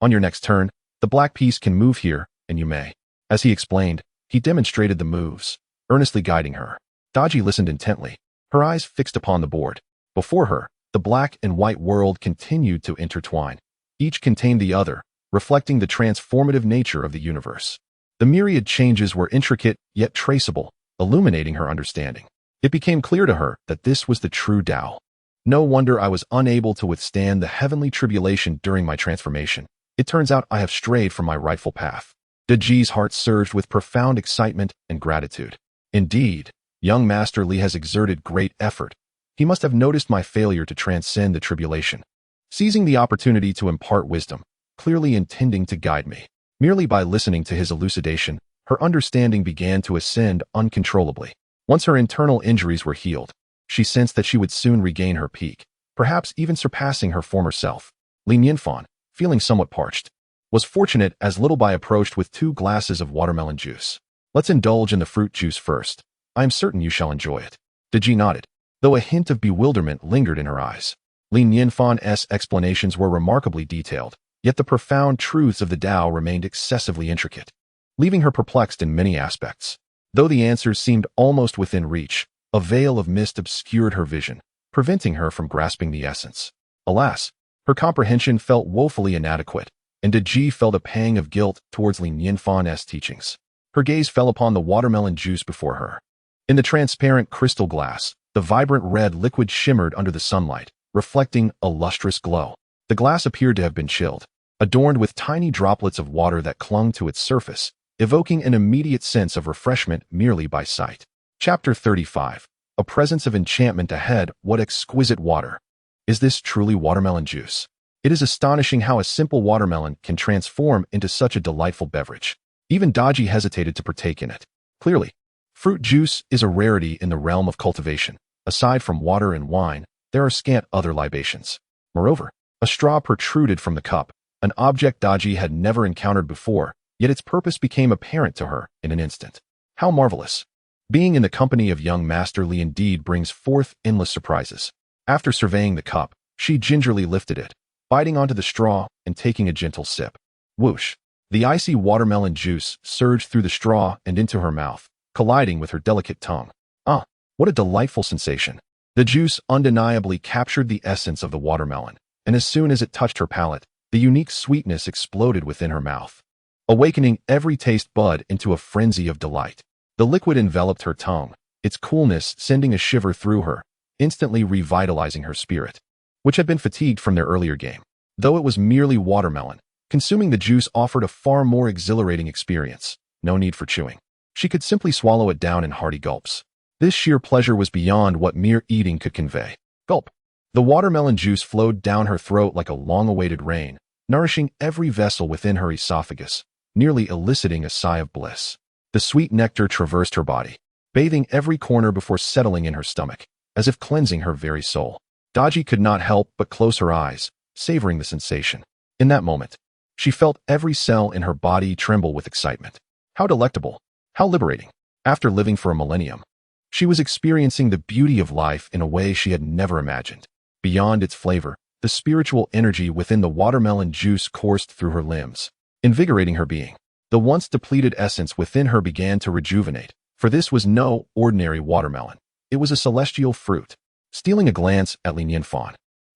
On your next turn, the black piece can move here, and you may. As he explained, he demonstrated the moves, earnestly guiding her. Daji listened intently, her eyes fixed upon the board. Before her, the black and white world continued to intertwine. Each contained the other, reflecting the transformative nature of the universe. The myriad changes were intricate yet traceable, illuminating her understanding. It became clear to her that this was the true Tao. No wonder I was unable to withstand the heavenly tribulation during my transformation. It turns out I have strayed from my rightful path. Daji's heart surged with profound excitement and gratitude. Indeed, young Master Li has exerted great effort. He must have noticed my failure to transcend the tribulation, seizing the opportunity to impart wisdom, clearly intending to guide me. Merely by listening to his elucidation, her understanding began to ascend uncontrollably. Once her internal injuries were healed, she sensed that she would soon regain her peak, perhaps even surpassing her former self. Li Nianfan, feeling somewhat parched, was fortunate as Little Bai approached with 2 glasses of watermelon juice. Let's indulge in the fruit juice first. I am certain you shall enjoy it. Daji nodded, though a hint of bewilderment lingered in her eyes. Li Nianfan's explanations were remarkably detailed, yet the profound truths of the Tao remained excessively intricate, leaving her perplexed in many aspects. Though the answers seemed almost within reach, a veil of mist obscured her vision, preventing her from grasping the essence. Alas, her comprehension felt woefully inadequate, and Daji felt a pang of guilt towards Li Nianfan's teachings. Her gaze fell upon the watermelon juice before her. In the transparent crystal glass, the vibrant red liquid shimmered under the sunlight, reflecting a lustrous glow. The glass appeared to have been chilled, adorned with tiny droplets of water that clung to its surface, evoking an immediate sense of refreshment merely by sight. Chapter 35. A presence of enchantment ahead. What exquisite water! Is this truly watermelon juice? It is astonishing how a simple watermelon can transform into such a delightful beverage. Even Daji hesitated to partake in it. Clearly, fruit juice is a rarity in the realm of cultivation. Aside from water and wine, there are scant other libations. Moreover, a straw protruded from the cup, an object Daji had never encountered before, yet its purpose became apparent to her in an instant. How marvelous! Being in the company of young Master Li indeed brings forth endless surprises. After surveying the cup, she gingerly lifted it, biting onto the straw and taking a gentle sip. Whoosh! The icy watermelon juice surged through the straw and into her mouth, colliding with her delicate tongue. Ah, what a delightful sensation! The juice undeniably captured the essence of the watermelon, and as soon as it touched her palate, the unique sweetness exploded within her mouth, awakening every taste bud into a frenzy of delight. The liquid enveloped her tongue, its coolness sending a shiver through her, instantly revitalizing her spirit, which had been fatigued from their earlier game. Though it was merely watermelon, consuming the juice offered a far more exhilarating experience. No need for chewing. She could simply swallow it down in hearty gulps. This sheer pleasure was beyond what mere eating could convey. Gulp! The watermelon juice flowed down her throat like a long-awaited rain, nourishing every vessel within her esophagus, nearly eliciting a sigh of bliss. The sweet nectar traversed her body, bathing every corner before settling in her stomach, as if cleansing her very soul. Daji could not help but close her eyes, savoring the sensation. In that moment, she felt every cell in her body tremble with excitement. How delectable! How liberating! After living for a millennium, she was experiencing the beauty of life in a way she had never imagined. Beyond its flavor, the spiritual energy within the watermelon juice coursed through her limbs, invigorating her being. The once depleted essence within her began to rejuvenate, for this was no ordinary watermelon. It was a celestial fruit. Stealing a glance at Li Nianfan,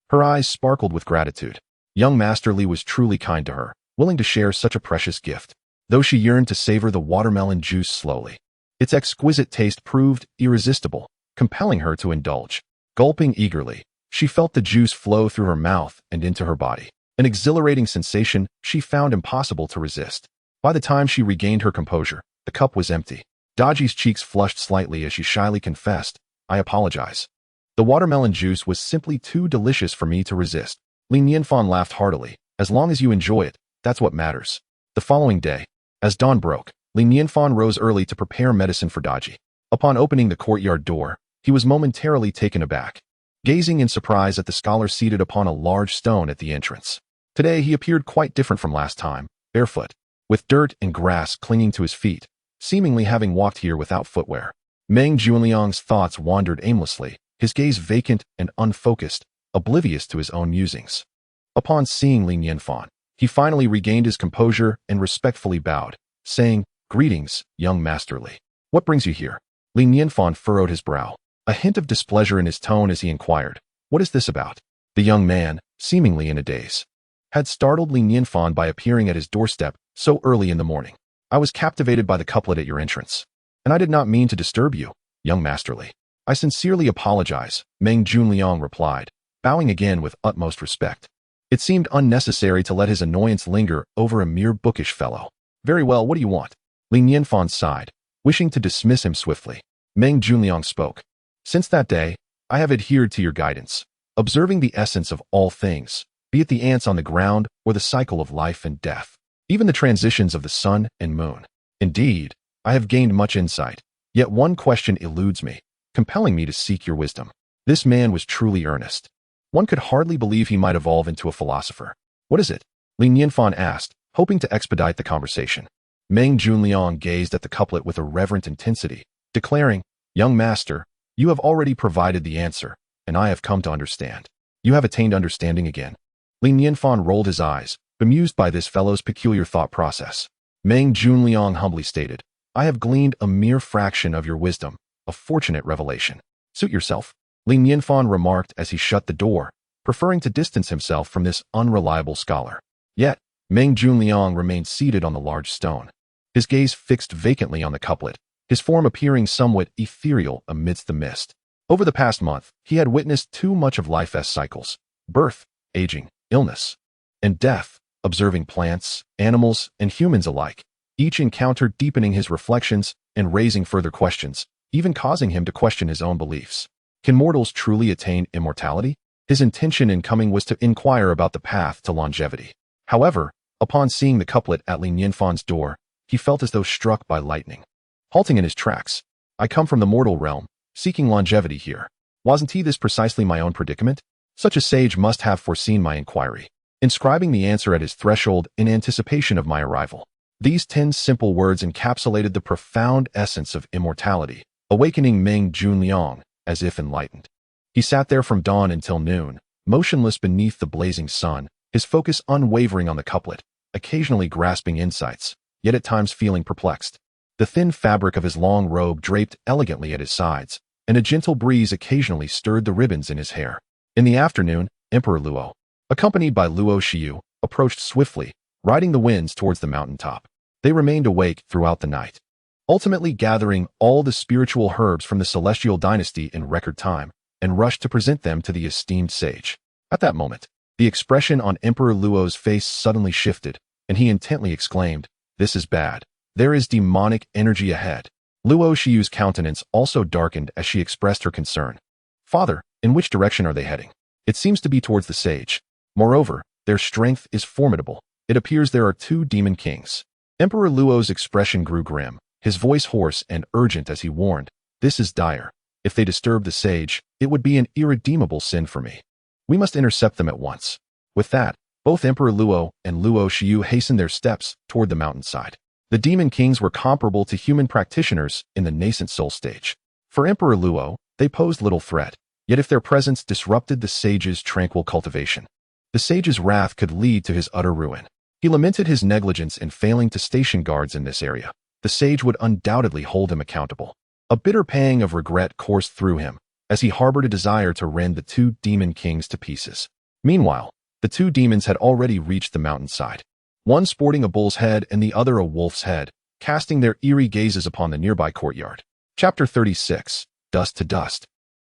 her eyes sparkled with gratitude. Young Master Li was truly kind to her, willing to share such a precious gift. Though she yearned to savor the watermelon juice slowly, its exquisite taste proved irresistible, compelling her to indulge. Gulping eagerly, she felt the juice flow through her mouth and into her body, an exhilarating sensation she found impossible to resist. By the time she regained her composure, the cup was empty. Daji's cheeks flushed slightly as she shyly confessed, "I apologize. The watermelon juice was simply too delicious for me to resist." Li Nianfan laughed heartily. "As long as you enjoy it, that's what matters." The following day, as dawn broke, Li Nianfan rose early to prepare medicine for Daji. Upon opening the courtyard door, he was momentarily taken aback, gazing in surprise at the scholar seated upon a large stone at the entrance. Today he appeared quite different from last time, barefoot, with dirt and grass clinging to his feet, seemingly having walked here without footwear. Meng Junliang's thoughts wandered aimlessly, his gaze vacant and unfocused, oblivious to his own musings. Upon seeing Li Nianfan, he finally regained his composure and respectfully bowed, saying, "Greetings, young Master Li. What brings you here?" Li Nianfan furrowed his brow, a hint of displeasure in his tone as he inquired, "What is this about?" The young man, seemingly in a daze, had startled Li Nianfan by appearing at his doorstep so early in the morning. "I was captivated by the couplet at your entrance, and I did not mean to disturb you, young Master Li." "I sincerely apologize," Meng Junliang replied, bowing again with utmost respect. It seemed unnecessary to let his annoyance linger over a mere bookish fellow. "Very well, what do you want?" Li Nianfan sighed, wishing to dismiss him swiftly. Meng Junliang spoke. "Since that day, I have adhered to your guidance, observing the essence of all things, be it the ants on the ground or the cycle of life and death, even the transitions of the sun and moon. Indeed, I have gained much insight, yet one question eludes me, compelling me to seek your wisdom." This man was truly earnest. One could hardly believe he might evolve into a philosopher. "What is it?" Li Nianfan asked, hoping to expedite the conversation. Meng Junliang gazed at the couplet with a reverent intensity, declaring, "Young master, you have already provided the answer, and I have come to understand." "You have attained understanding again." Li Nianfan rolled his eyes, bemused by this fellow's peculiar thought process. Meng Junliang humbly stated, "I have gleaned a mere fraction of your wisdom, a fortunate revelation." "Suit yourself," Li Nianfan remarked as he shut the door, preferring to distance himself from this unreliable scholar. Yet, Meng Junliang remained seated on the large stone, his gaze fixed vacantly on the couplet, his form appearing somewhat ethereal amidst the mist. Over the past month, he had witnessed too much of life's cycles: birth, aging, illness, and death, observing plants, animals, and humans alike, each encounter deepening his reflections and raising further questions, even causing him to question his own beliefs. Can mortals truly attain immortality? His intention in coming was to inquire about the path to longevity. However, upon seeing the couplet at Li Nianfan's door, he felt as though struck by lightning. Halting in his tracks, "I come from the mortal realm, seeking longevity here. Wasn't this precisely my own predicament?" Such a sage must have foreseen my inquiry, inscribing the answer at his threshold in anticipation of my arrival. These 10 simple words encapsulated the profound essence of immortality, awakening Meng Junliang as if enlightened. He sat there from dawn until noon, motionless beneath the blazing sun, his focus unwavering on the couplet, occasionally grasping insights, yet at times feeling perplexed. The thin fabric of his long robe draped elegantly at his sides, and a gentle breeze occasionally stirred the ribbons in his hair. In the afternoon, Emperor Luo, accompanied by Luo Xiu, approached swiftly, riding the winds towards the mountaintop. They remained awake throughout the night, ultimately gathering all the spiritual herbs from the celestial dynasty in record time, and rushed to present them to the esteemed sage. At that moment, the expression on Emperor Luo's face suddenly shifted, and he intently exclaimed, "This is bad. There is demonic energy ahead." Luo Xiu's countenance also darkened as she expressed her concern. "Father, in which direction are they heading? It seems to be towards the sage. Moreover, their strength is formidable. It appears there are 2 demon kings." Emperor Luo's expression grew grim, his voice hoarse and urgent as he warned, "This is dire. If they disturb the sage, it would be an irredeemable sin for me. We must intercept them at once." With that, both Emperor Luo and Luo Xiu hastened their steps toward the mountainside. The demon kings were comparable to human practitioners in the nascent soul stage. For Emperor Luo, they posed little threat, yet if their presence disrupted the sage's tranquil cultivation, the sage's wrath could lead to his utter ruin. He lamented his negligence in failing to station guards in this area. The sage would undoubtedly hold him accountable. A bitter pang of regret coursed through him, as he harbored a desire to rend the 2 demon kings to pieces. Meanwhile, the 2 demons had already reached the mountainside, one sporting a bull's head and the other a wolf's head, casting their eerie gazes upon the nearby courtyard. Chapter 36. Dust to Dust.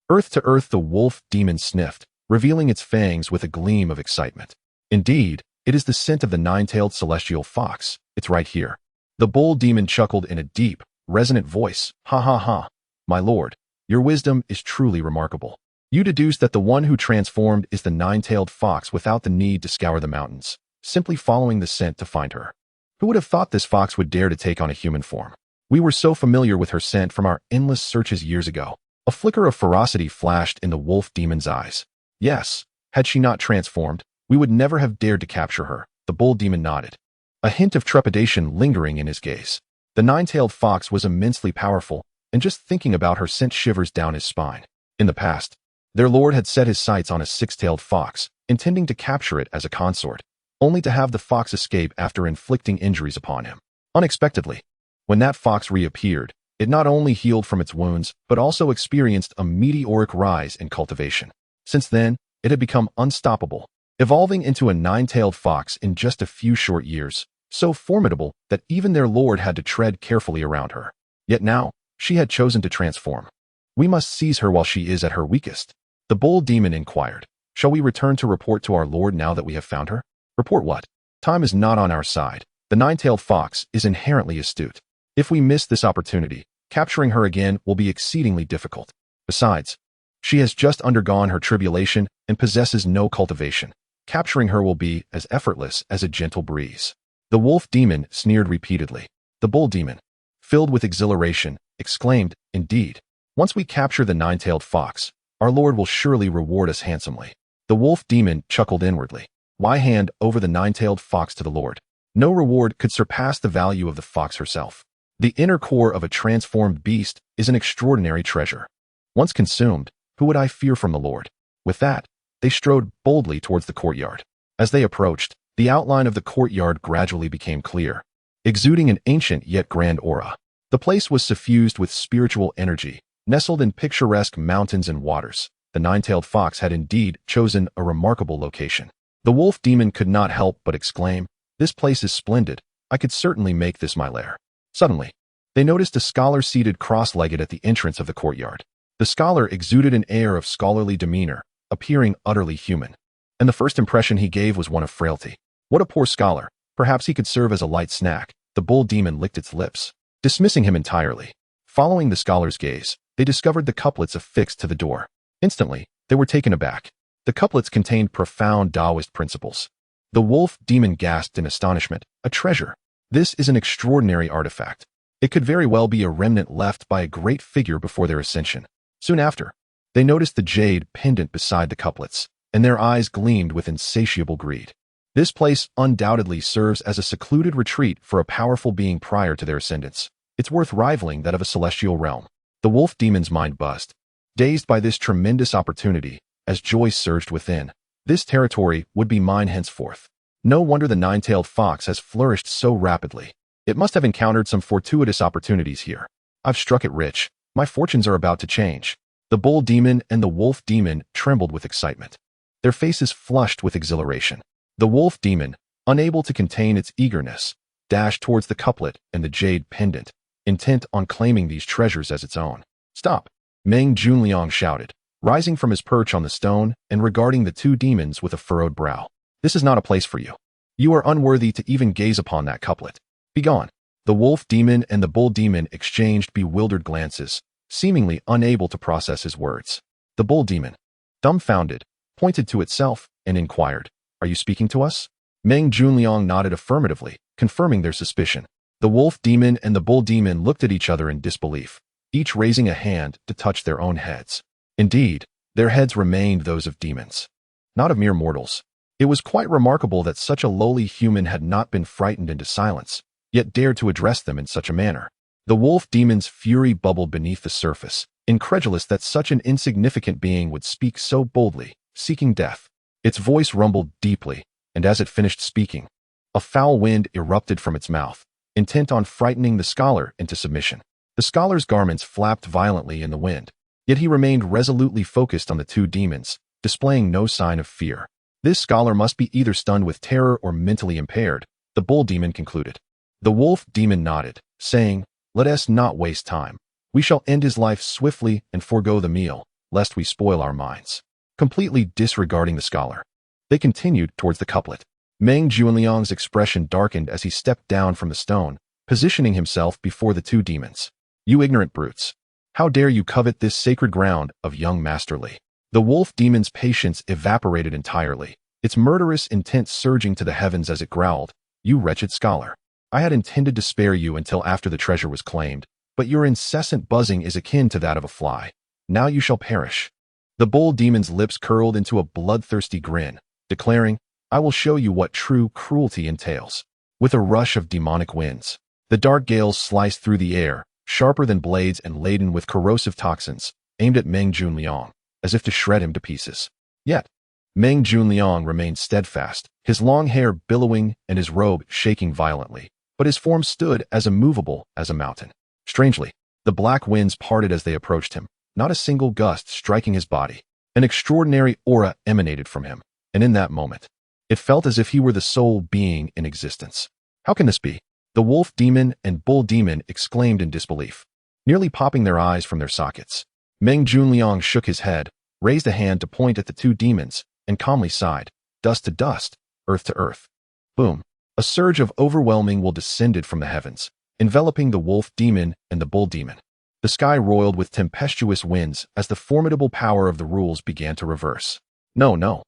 Earth to earth the wolf demon sniffed, revealing its fangs with a gleam of excitement. Indeed, it is the scent of the 9-tailed celestial fox. It's right here. The bull demon chuckled in a deep, resonant voice. "Ha ha ha. My lord, your wisdom is truly remarkable. You deduce that the one who transformed is the 9-tailed fox without the need to scour the mountains, simply following the scent to find her. Who would have thought this fox would dare to take on a human form? We were so familiar with her scent from our endless searches years ago." A flicker of ferocity flashed in the wolf demon's eyes. "Yes, had she not transformed, we would never have dared to capture her." The bull demon nodded, a hint of trepidation lingering in his gaze. The 9-tailed fox was immensely powerful, and just thinking about her sent shivers down his spine. In the past, their lord had set his sights on a 6-tailed fox, intending to capture it as a consort, only to have the fox escape after inflicting injuries upon him. Unexpectedly, when that fox reappeared, it not only healed from its wounds, but also experienced a meteoric rise in cultivation. Since then, it had become unstoppable, evolving into a 9-tailed fox in just a few short years, so formidable that even their lord had to tread carefully around her. Yet now, she had chosen to transform. "We must seize her while she is at her weakest." The bull demon inquired, "Shall we return to report to our lord now that we have found her?" "Report what? Time is not on our side. The 9-tailed fox is inherently astute. If we miss this opportunity, capturing her again will be exceedingly difficult. Besides, she has just undergone her tribulation and possesses no cultivation. Capturing her will be as effortless as a gentle breeze." The wolf demon sneered repeatedly. The bull demon, filled with exhilaration, exclaimed, "Indeed, once we capture the 9-tailed fox, our lord will surely reward us handsomely." The wolf demon chuckled inwardly. Why hand over the 9-tailed fox to the lord? No reward could surpass the value of the fox herself. The inner core of a transformed beast is an extraordinary treasure. Once consumed, who would I fear from the lord? With that, they strode boldly towards the courtyard. As they approached, the outline of the courtyard gradually became clear, exuding an ancient yet grand aura. The place was suffused with spiritual energy, nestled in picturesque mountains and waters. The 9-tailed fox had indeed chosen a remarkable location. The wolf demon could not help but exclaim, "This place is splendid. I could certainly make this my lair." Suddenly, they noticed a scholar seated cross-legged at the entrance of the courtyard. The scholar exuded an air of scholarly demeanor, appearing utterly human, and the first impression he gave was one of frailty. What a poor scholar! Perhaps he could serve as a light snack. The bull demon licked its lips, dismissing him entirely. Following the scholar's gaze, they discovered the couplets affixed to the door. Instantly, they were taken aback. The couplets contained profound Taoist principles. The wolf demon gasped in astonishment. "A treasure! This is an extraordinary artifact. It could very well be a remnant left by a great figure before their ascension." Soon after, they noticed the jade pendant beside the couplets, and their eyes gleamed with insatiable greed. This place undoubtedly serves as a secluded retreat for a powerful being prior to their ascendance. It's worth rivaling that of a celestial realm. The wolf demon's mind buzzed, dazed by this tremendous opportunity, as joy surged within. This territory would be mine henceforth. No wonder the nine-tailed fox has flourished so rapidly. It must have encountered some fortuitous opportunities here. I've struck it rich. My fortunes are about to change. The bull demon and the wolf demon trembled with excitement. Their faces flushed with exhilaration. The wolf demon, unable to contain its eagerness, dashed towards the couplet and the jade pendant, intent on claiming these treasures as its own. "Stop!" Meng Junliang shouted, rising from his perch on the stone and regarding the two demons with a furrowed brow. "This is not a place for you. You are unworthy to even gaze upon that couplet. Begone!" The wolf demon and the bull demon exchanged bewildered glances, seemingly unable to process his words. The bull demon, dumbfounded, pointed to itself and inquired, "Are you speaking to us?" Meng Junliang nodded affirmatively, confirming their suspicion. The wolf demon and the bull demon looked at each other in disbelief, each raising a hand to touch their own heads. Indeed, their heads remained those of demons, not of mere mortals. It was quite remarkable that such a lowly human had not been frightened into silence, yet dared to address them in such a manner. The wolf demon's fury bubbled beneath the surface, incredulous that such an insignificant being would speak so boldly, seeking death. Its voice rumbled deeply, and as it finished speaking, a foul wind erupted from its mouth, intent on frightening the scholar into submission. The scholar's garments flapped violently in the wind, yet he remained resolutely focused on the two demons, displaying no sign of fear. This scholar must be either stunned with terror or mentally impaired, the bull demon concluded. The wolf demon nodded, saying, "Let us not waste time. We shall end his life swiftly and forego the meal, lest we spoil our minds." Completely disregarding the scholar, they continued towards the couplet. Meng Junliang's expression darkened as he stepped down from the stone, positioning himself before the two demons. "You ignorant brutes! How dare you covet this sacred ground of young Master Li?" The wolf demon's patience evaporated entirely, its murderous intent surging to the heavens as it growled, "You wretched scholar! I had intended to spare you until after the treasure was claimed, but your incessant buzzing is akin to that of a fly. Now you shall perish." The bull demon's lips curled into a bloodthirsty grin, declaring, "I will show you what true cruelty entails." With a rush of demonic winds, the dark gales sliced through the air, sharper than blades and laden with corrosive toxins, aimed at Meng Junliang, as if to shred him to pieces. Yet, Meng Junliang remained steadfast, his long hair billowing and his robe shaking violently, but his form stood as immovable as a mountain. Strangely, the black winds parted as they approached him, not a single gust striking his body. An extraordinary aura emanated from him, and in that moment, it felt as if he were the sole being in existence. "How can this be?" The wolf demon and bull demon exclaimed in disbelief, nearly popping their eyes from their sockets. Meng Junliang shook his head, raised a hand to point at the two demons, and calmly sighed, "Dust to dust, earth to earth." Boom! A surge of overwhelming will descended from the heavens, enveloping the wolf demon and the bull demon. The sky roiled with tempestuous winds as the formidable power of the rules began to reverse. "No, no.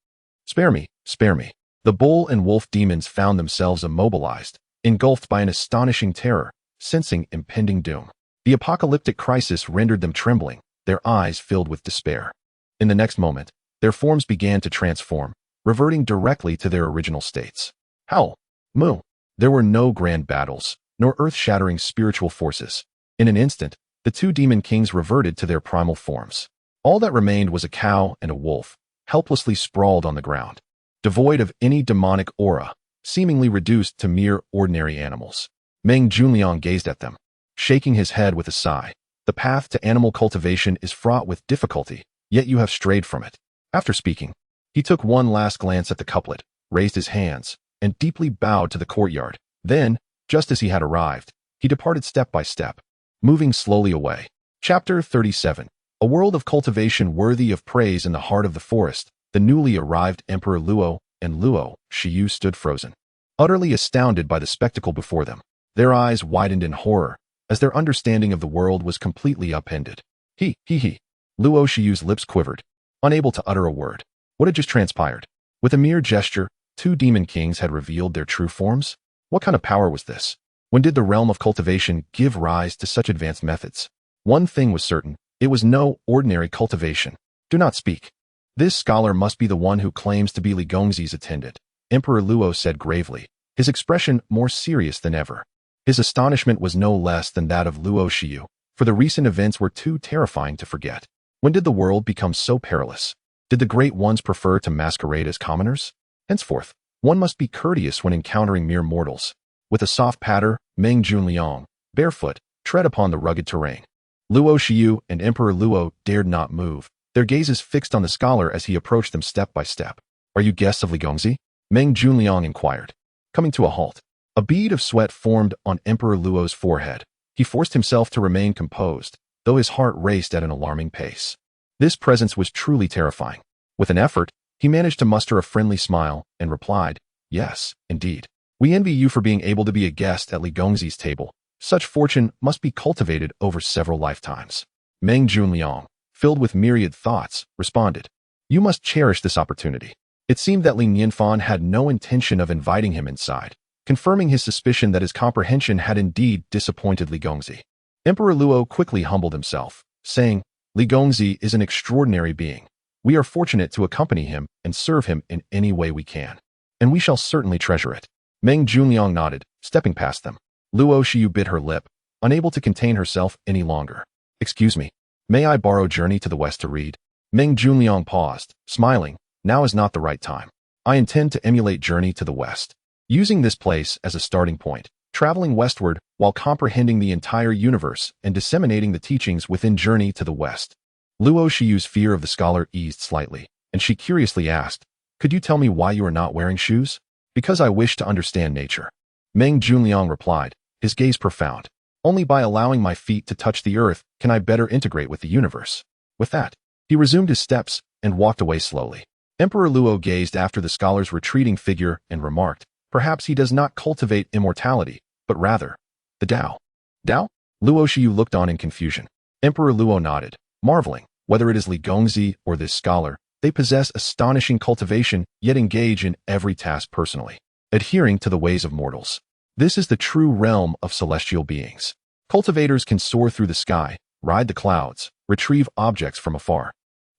Spare me, spare me." The bull and wolf demons found themselves immobilized, engulfed by an astonishing terror, sensing impending doom. The apocalyptic crisis rendered them trembling, their eyes filled with despair. In the next moment, their forms began to transform, reverting directly to their original states. Howl! Moo! There were no grand battles, nor earth-shattering spiritual forces. In an instant, the two demon kings reverted to their primal forms. All that remained was a cow and a wolf, helplessly sprawled on the ground, devoid of any demonic aura, seemingly reduced to mere ordinary animals. Meng Junliang gazed at them, shaking his head with a sigh. "The path to animal cultivation is fraught with difficulty, yet you have strayed from it." After speaking, he took one last glance at the couplet, raised his hands, and deeply bowed to the courtyard. Then, just as he had arrived, he departed step by step, moving slowly away. Chapter 37. A world of cultivation worthy of praise in the heart of the forest. The newly arrived Emperor Luo and Luo Shiyu stood frozen, utterly astounded by the spectacle before them. Their eyes widened in horror, as their understanding of the world was completely upended. He. Luo Shiyu's lips quivered, unable to utter a word. What had just transpired? With a mere gesture, two demon kings had revealed their true forms? What kind of power was this? When did the realm of cultivation give rise to such advanced methods? One thing was certain, it was no ordinary cultivation. Do not speak. This scholar must be the one who claims to be Li Gongzi's attendant. Emperor Luo said gravely, his expression more serious than ever. His astonishment was no less than that of Luo Shiyu, for the recent events were too terrifying to forget. When did the world become so perilous? Did the great ones prefer to masquerade as commoners? Henceforth, one must be courteous when encountering mere mortals. With a soft patter, Meng Junliang, barefoot, tread upon the rugged terrain. Luo Shiyu and Emperor Luo dared not move, their gazes fixed on the scholar as he approached them step by step. Are you guests of Li Gongzi? Meng Junliang inquired. Coming to a halt. A bead of sweat formed on Emperor Luo's forehead. He forced himself to remain composed, though his heart raced at an alarming pace. This presence was truly terrifying. With an effort, he managed to muster a friendly smile and replied, yes, indeed. We envy you for being able to be a guest at Li Gongzi's table. Such fortune must be cultivated over several lifetimes. Meng Junliang, filled with myriad thoughts, responded. You must cherish this opportunity. It seemed that Li Nianfan had no intention of inviting him inside, confirming his suspicion that his comprehension had indeed disappointed Li Gongzi. Emperor Luo quickly humbled himself, saying, Li Gongzi is an extraordinary being. We are fortunate to accompany him and serve him in any way we can. And we shall certainly treasure it. Meng Junliang nodded, stepping past them. Luo Shiyu bit her lip, unable to contain herself any longer. Excuse me, may I borrow Journey to the West to read? Meng Junliang paused, smiling. Now is not the right time. I intend to emulate Journey to the West, using this place as a starting point, traveling westward while comprehending the entire universe and disseminating the teachings within Journey to the West. Luo Shiyu's fear of the scholar eased slightly, and she curiously asked, could you tell me why you are not wearing shoes? Because I wish to understand nature. Meng Junliang replied, his gaze profound. Only by allowing my feet to touch the earth can I better integrate with the universe. With that, he resumed his steps and walked away slowly. Emperor Luo gazed after the scholar's retreating figure and remarked, perhaps he does not cultivate immortality, but rather, the Tao. Tao? Luo Shiyu looked on in confusion. Emperor Luo nodded, marveling, whether it is Li Gongzi or this scholar, they possess astonishing cultivation yet engage in every task personally, adhering to the ways of mortals. This is the true realm of celestial beings. Cultivators can soar through the sky, ride the clouds, retrieve objects from afar,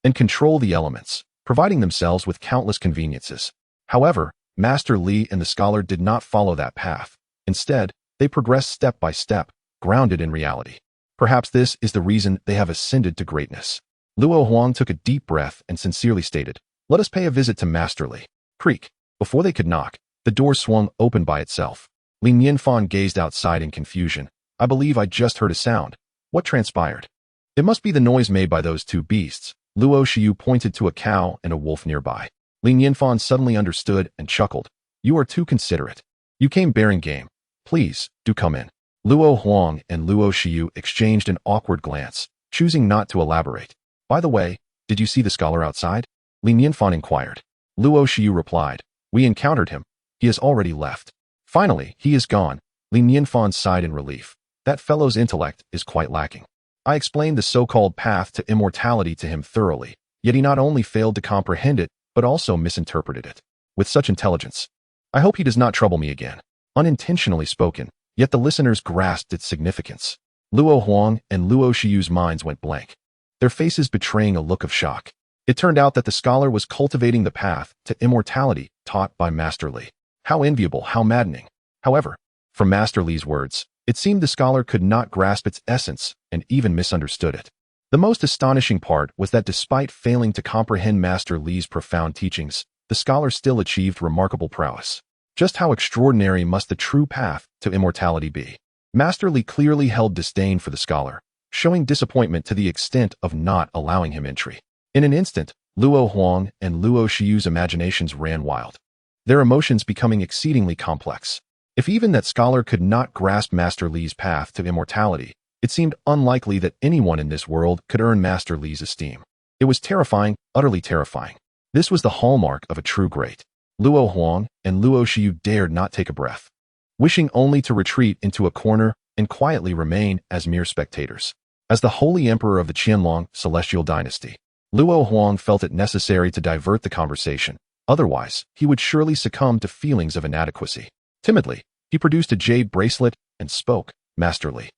and control the elements, providing themselves with countless conveniences. However, Master Li and the scholar did not follow that path. Instead, they progressed step by step, grounded in reality. Perhaps this is the reason they have ascended to greatness. Luo Huang took a deep breath and sincerely stated, let us pay a visit to Master Li. Creak. Before they could knock, the door swung open by itself. Li Nianfan gazed outside in confusion. I believe I just heard a sound. What transpired? It must be the noise made by those two beasts. Luo Shiyu pointed to a cow and a wolf nearby. Li Nianfan suddenly understood and chuckled. You are too considerate. You came bearing game. Please, do come in. Luo Huang and Luo Shiyu exchanged an awkward glance, choosing not to elaborate. By the way, did you see the scholar outside? Li Nianfan inquired. Luo Shiyu replied. We encountered him. He has already left. Finally, he is gone. Li Nianfan sighed in relief. That fellow's intellect is quite lacking. I explained the so-called path to immortality to him thoroughly, yet he not only failed to comprehend it, but also misinterpreted it. With such intelligence, I hope he does not trouble me again. Unintentionally spoken, yet the listeners grasped its significance. Luo Huang and Luo Shiyu's minds went blank, their faces betraying a look of shock. It turned out that the scholar was cultivating the path to immortality taught by Master Li. How enviable, how maddening. However, from Master Li's words, it seemed the scholar could not grasp its essence and even misunderstood it. The most astonishing part was that despite failing to comprehend Master Li's profound teachings, the scholar still achieved remarkable prowess. Just how extraordinary must the true path to immortality be? Master Li clearly held disdain for the scholar, showing disappointment to the extent of not allowing him entry. In an instant, Luo Huang and Luo Shiyu's imaginations ran wild, their emotions becoming exceedingly complex. If even that scholar could not grasp Master Li's path to immortality, it seemed unlikely that anyone in this world could earn Master Li's esteem. It was terrifying, utterly terrifying. This was the hallmark of a true great. Luo Huang and Luo Shiyu dared not take a breath, wishing only to retreat into a corner and quietly remain as mere spectators. As the holy emperor of the Qianlong celestial dynasty, Luo Huang felt it necessary to divert the conversation. Otherwise, he would surely succumb to feelings of inadequacy. Timidly, he produced a jade bracelet and spoke, Master Li.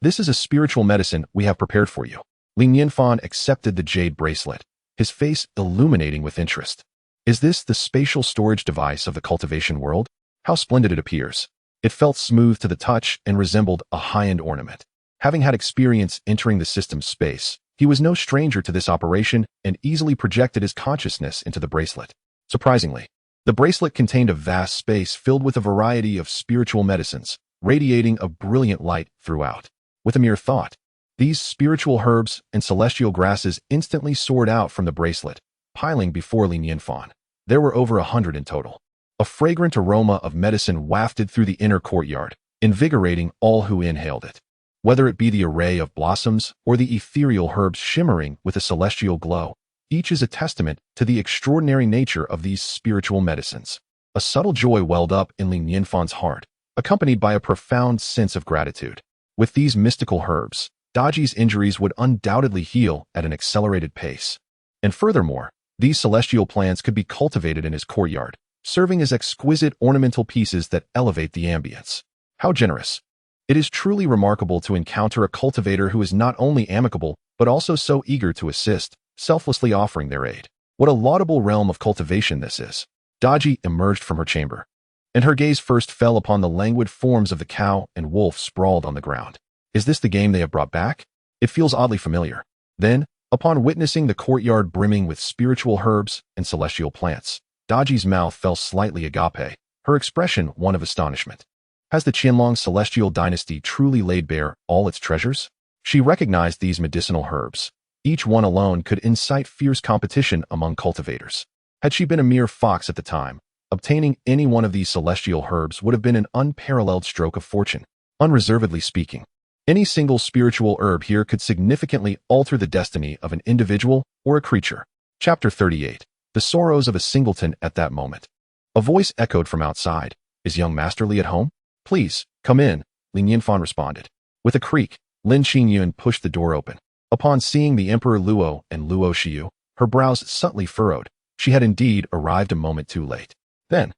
This is a spiritual medicine we have prepared for you. Li Nianfan accepted the jade bracelet, his face illuminating with interest. Is this the spatial storage device of the cultivation world? How splendid it appears. It felt smooth to the touch and resembled a high-end ornament. Having had experience entering the system's space, he was no stranger to this operation and easily projected his consciousness into the bracelet. Surprisingly, the bracelet contained a vast space filled with a variety of spiritual medicines, radiating a brilliant light throughout. With a mere thought, these spiritual herbs and celestial grasses instantly soared out from the bracelet, piling before Nianfan. There were over 100 in total. A fragrant aroma of medicine wafted through the inner courtyard, invigorating all who inhaled it. Whether it be the array of blossoms or the ethereal herbs shimmering with a celestial glow, each is a testament to the extraordinary nature of these spiritual medicines. A subtle joy welled up in Nianfan's heart, accompanied by a profound sense of gratitude. With these mystical herbs, Daji's injuries would undoubtedly heal at an accelerated pace. And furthermore, these celestial plants could be cultivated in his courtyard, serving as exquisite ornamental pieces that elevate the ambience. How generous! It is truly remarkable to encounter a cultivator who is not only amicable, but also so eager to assist, selflessly offering their aid. What a laudable realm of cultivation this is. Daji emerged from her chamber, and her gaze first fell upon the languid forms of the cow and wolf sprawled on the ground. Is this the game they have brought back? It feels oddly familiar. Then, upon witnessing the courtyard brimming with spiritual herbs and celestial plants, Daji's mouth fell slightly agape, her expression one of astonishment. Has the Qianlong celestial dynasty truly laid bare all its treasures? She recognized these medicinal herbs. Each one alone could incite fierce competition among cultivators. Had she been a mere fox at the time, obtaining any one of these celestial herbs would have been an unparalleled stroke of fortune. Unreservedly speaking, any single spiritual herb here could significantly alter the destiny of an individual or a creature. Chapter 38. The sorrows of a singleton at that moment. A voice echoed from outside. Is young Master Li at home? Please, come in, Li Nianfan responded. With a creak, Lin Qingyun pushed the door open. Upon seeing the Emperor Luo and Luo Xiu, her brows subtly furrowed. She had indeed arrived a moment too late. Then,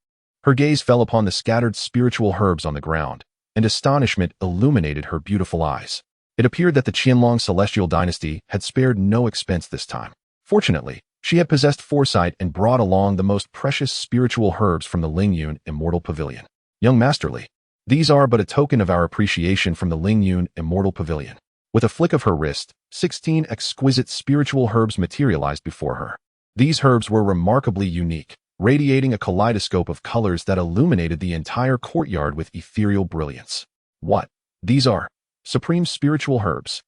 her gaze fell upon the scattered spiritual herbs on the ground, and astonishment illuminated her beautiful eyes. It appeared that the Qianlong celestial dynasty had spared no expense this time. Fortunately, she had possessed foresight and brought along the most precious spiritual herbs from the Lingyun Immortal Pavilion. Young Master Li, these are but a token of our appreciation from the Lingyun Immortal Pavilion. With a flick of her wrist, 16 exquisite spiritual herbs materialized before her. These herbs were remarkably unique, radiating a kaleidoscope of colors that illuminated the entire courtyard with ethereal brilliance. What? These are supreme spiritual herbs.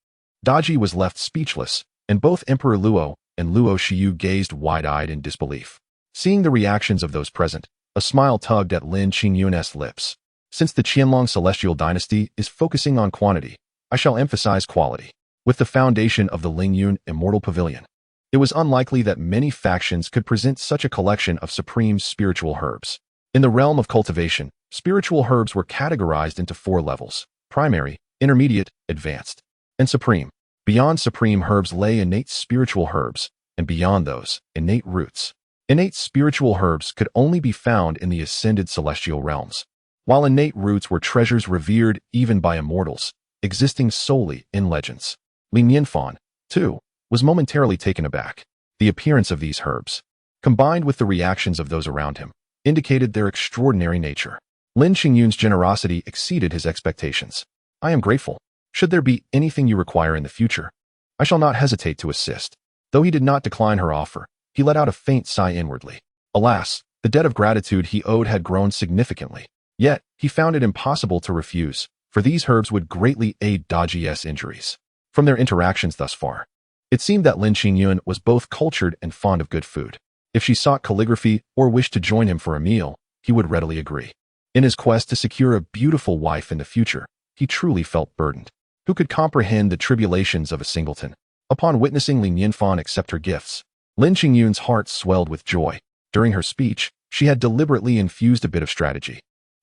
Daji was left speechless, and both Emperor Luo and Luo Xiu gazed wide-eyed in disbelief. Seeing the reactions of those present, a smile tugged at Lin Qingyun's lips. Since the Qianlong celestial dynasty is focusing on quantity, I shall emphasize quality. With the foundation of the Lingyun Immortal Pavilion, it was unlikely that many factions could present such a collection of supreme spiritual herbs. In the realm of cultivation, spiritual herbs were categorized into 4 levels: primary, intermediate, advanced, and supreme. Beyond supreme herbs lay innate spiritual herbs, and beyond those, innate roots. Innate spiritual herbs could only be found in the ascended celestial realms, while innate roots were treasures revered even by immortals, existing solely in legends. Li Nianfan, too, was momentarily taken aback. The appearance of these herbs, combined with the reactions of those around him, indicated their extraordinary nature. Lin Qingyun's generosity exceeded his expectations. I am grateful. Should there be anything you require in the future, I shall not hesitate to assist. Though he did not decline her offer, he let out a faint sigh inwardly. Alas, the debt of gratitude he owed had grown significantly. Yet, he found it impossible to refuse, for these herbs would greatly aid Daji's injuries. From their interactions thus far, it seemed that Lin Qingyun was both cultured and fond of good food. If she sought calligraphy or wished to join him for a meal, he would readily agree. In his quest to secure a beautiful wife in the future, he truly felt burdened. Who could comprehend the tribulations of a singleton? Upon witnessing Li Nianfan accept her gifts, Lin Qingyun's heart swelled with joy. During her speech, she had deliberately infused a bit of strategy,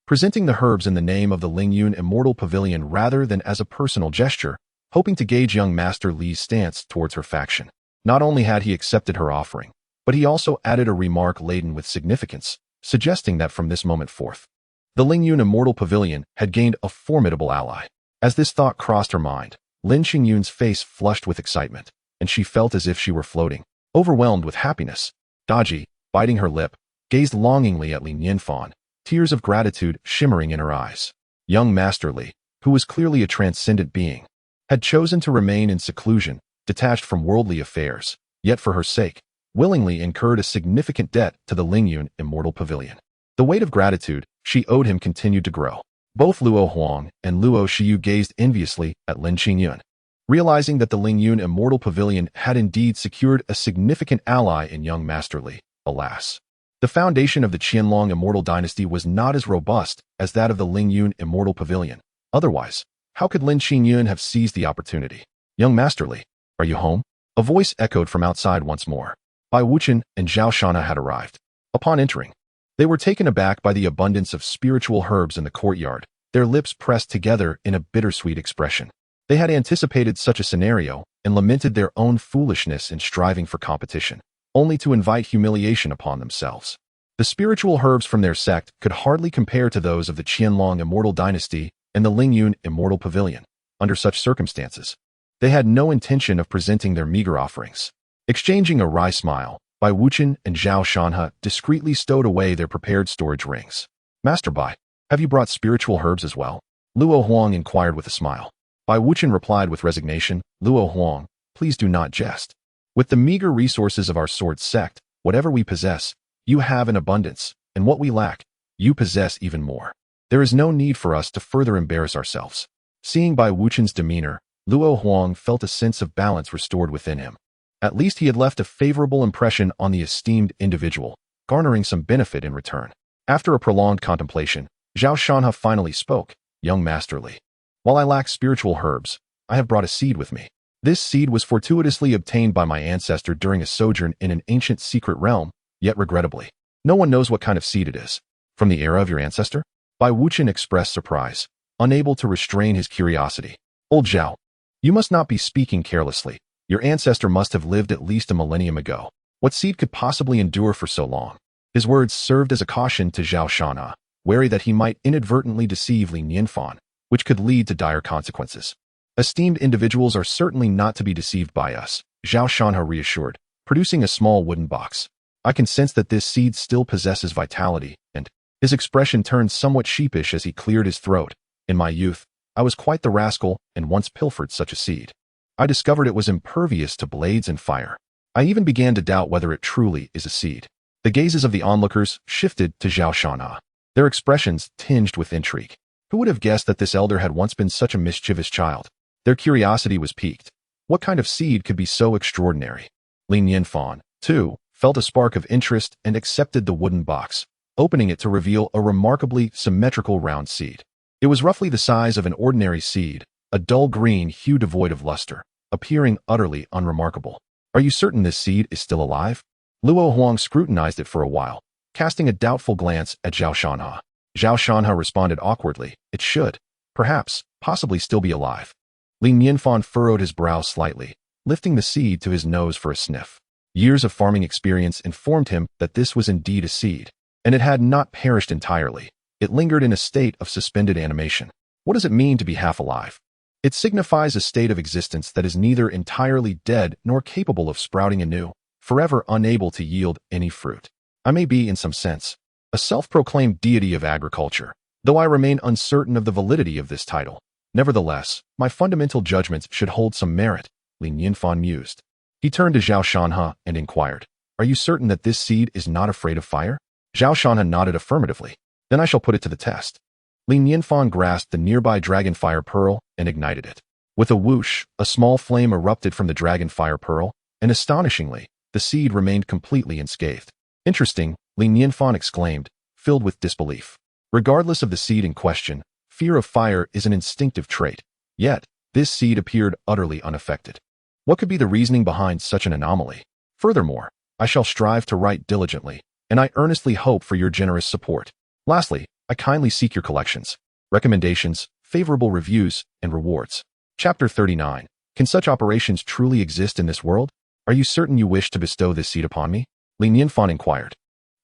presenting the herbs in the name of the Lingyun Immortal Pavilion rather than as a personal gesture, hoping to gauge young Master Li's stance towards her faction. Not only had he accepted her offering, but he also added a remark laden with significance, suggesting that from this moment forth, the Lingyun Immortal Pavilion had gained a formidable ally. As this thought crossed her mind, Lin Qingyun's face flushed with excitement, and she felt as if she were floating, overwhelmed with happiness. Daji, biting her lip, gazed longingly at Li Nianfan, tears of gratitude shimmering in her eyes. Young Master Li, who was clearly a transcendent being, had chosen to remain in seclusion, detached from worldly affairs, yet for her sake, willingly incurred a significant debt to the Lingyun Immortal Pavilion. The weight of gratitude she owed him continued to grow. Both Luo Huang and Luo Shiyu gazed enviously at Lin Qingyun, realizing that the Lingyun Immortal Pavilion had indeed secured a significant ally in young Master Li. Alas, the foundation of the Qianlong Immortal Dynasty was not as robust as that of the Lingyun Immortal Pavilion. Otherwise, how could Lin Qingyun have seized the opportunity? Young Master Li, are you home? A voice echoed from outside once more. Bai Wuchen and Zhao Shana had arrived. Upon entering, they were taken aback by the abundance of spiritual herbs in the courtyard, their lips pressed together in a bittersweet expression. They had anticipated such a scenario and lamented their own foolishness in striving for competition, only to invite humiliation upon themselves. The spiritual herbs from their sect could hardly compare to those of the Qianlong Immortal Dynasty and the Lingyun Immortal Pavilion. Under such circumstances, they had no intention of presenting their meager offerings. Exchanging a wry smile, Bai Wuchen and Zhao Shanhe discreetly stowed away their prepared storage rings. Master Bai, have you brought spiritual herbs as well? Luo Huang inquired with a smile. Bai Wuchen replied with resignation, Luo Huang, please do not jest. With the meager resources of our sword sect, whatever we possess, you have in abundance, and what we lack, you possess even more. There is no need for us to further embarrass ourselves. Seeing Bai Wuchen's demeanor, Luo Huang felt a sense of balance restored within him. At least he had left a favorable impression on the esteemed individual, garnering some benefit in return. After a prolonged contemplation, Zhao Shanhe finally spoke, Young Master Li. While I lack spiritual herbs, I have brought a seed with me. This seed was fortuitously obtained by my ancestor during a sojourn in an ancient secret realm, yet regrettably, no one knows what kind of seed it is. From the era of your ancestor? Bai Wuchen expressed surprise, unable to restrain his curiosity. Old Zhao, you must not be speaking carelessly. Your ancestor must have lived at least a millennium ago. What seed could possibly endure for so long? His words served as a caution to Zhao Shanhe, wary that he might inadvertently deceive Li Nianfan, which could lead to dire consequences. Esteemed individuals are certainly not to be deceived by us, Zhao Shanhe reassured, producing a small wooden box. I can sense that this seed still possesses vitality, and his expression turned somewhat sheepish as he cleared his throat. In my youth, I was quite the rascal and once pilfered such a seed. I discovered it was impervious to blades and fire. I even began to doubt whether it truly is a seed. The gazes of the onlookers shifted to Zhao Shanhe, their expressions tinged with intrigue. Who would have guessed that this elder had once been such a mischievous child? Their curiosity was piqued. What kind of seed could be so extraordinary? Li Nianfan, too, felt a spark of interest and accepted the wooden box, opening it to reveal a remarkably symmetrical round seed. It was roughly the size of an ordinary seed, a dull green hue devoid of luster, appearing utterly unremarkable. Are you certain this seed is still alive? Luo Huang scrutinized it for a while, casting a doubtful glance at Zhao Shanhe. Zhao Shanhe responded awkwardly, it should, perhaps, possibly still be alive. Li Nianfan furrowed his brow slightly, lifting the seed to his nose for a sniff. Years of farming experience informed him that this was indeed a seed, and it had not perished entirely. It lingered in a state of suspended animation. What does it mean to be half alive? It signifies a state of existence that is neither entirely dead nor capable of sprouting anew, forever unable to yield any fruit. I may be, in some sense, a self-proclaimed deity of agriculture, though I remain uncertain of the validity of this title. Nevertheless, my fundamental judgments should hold some merit, Li Nianfan mused. He turned to Zhao Shanhe and inquired, are you certain that this seed is not afraid of fire? Zhao Shanhe nodded affirmatively. Then I shall put it to the test. Li Nianfan grasped the nearby dragonfire pearl and ignited it. With a whoosh, a small flame erupted from the dragonfire pearl, and astonishingly, the seed remained completely unscathed. Interesting, Li Nianfan exclaimed, filled with disbelief. Regardless of the seed in question, fear of fire is an instinctive trait. Yet, this seed appeared utterly unaffected. What could be the reasoning behind such an anomaly? Furthermore, I shall strive to write diligently, and I earnestly hope for your generous support. Lastly, I kindly seek your collections, recommendations, favorable reviews, and rewards. Chapter 39. Can such operations truly exist in this world? Are you certain you wish to bestow this seed upon me? Li Nianfan inquired.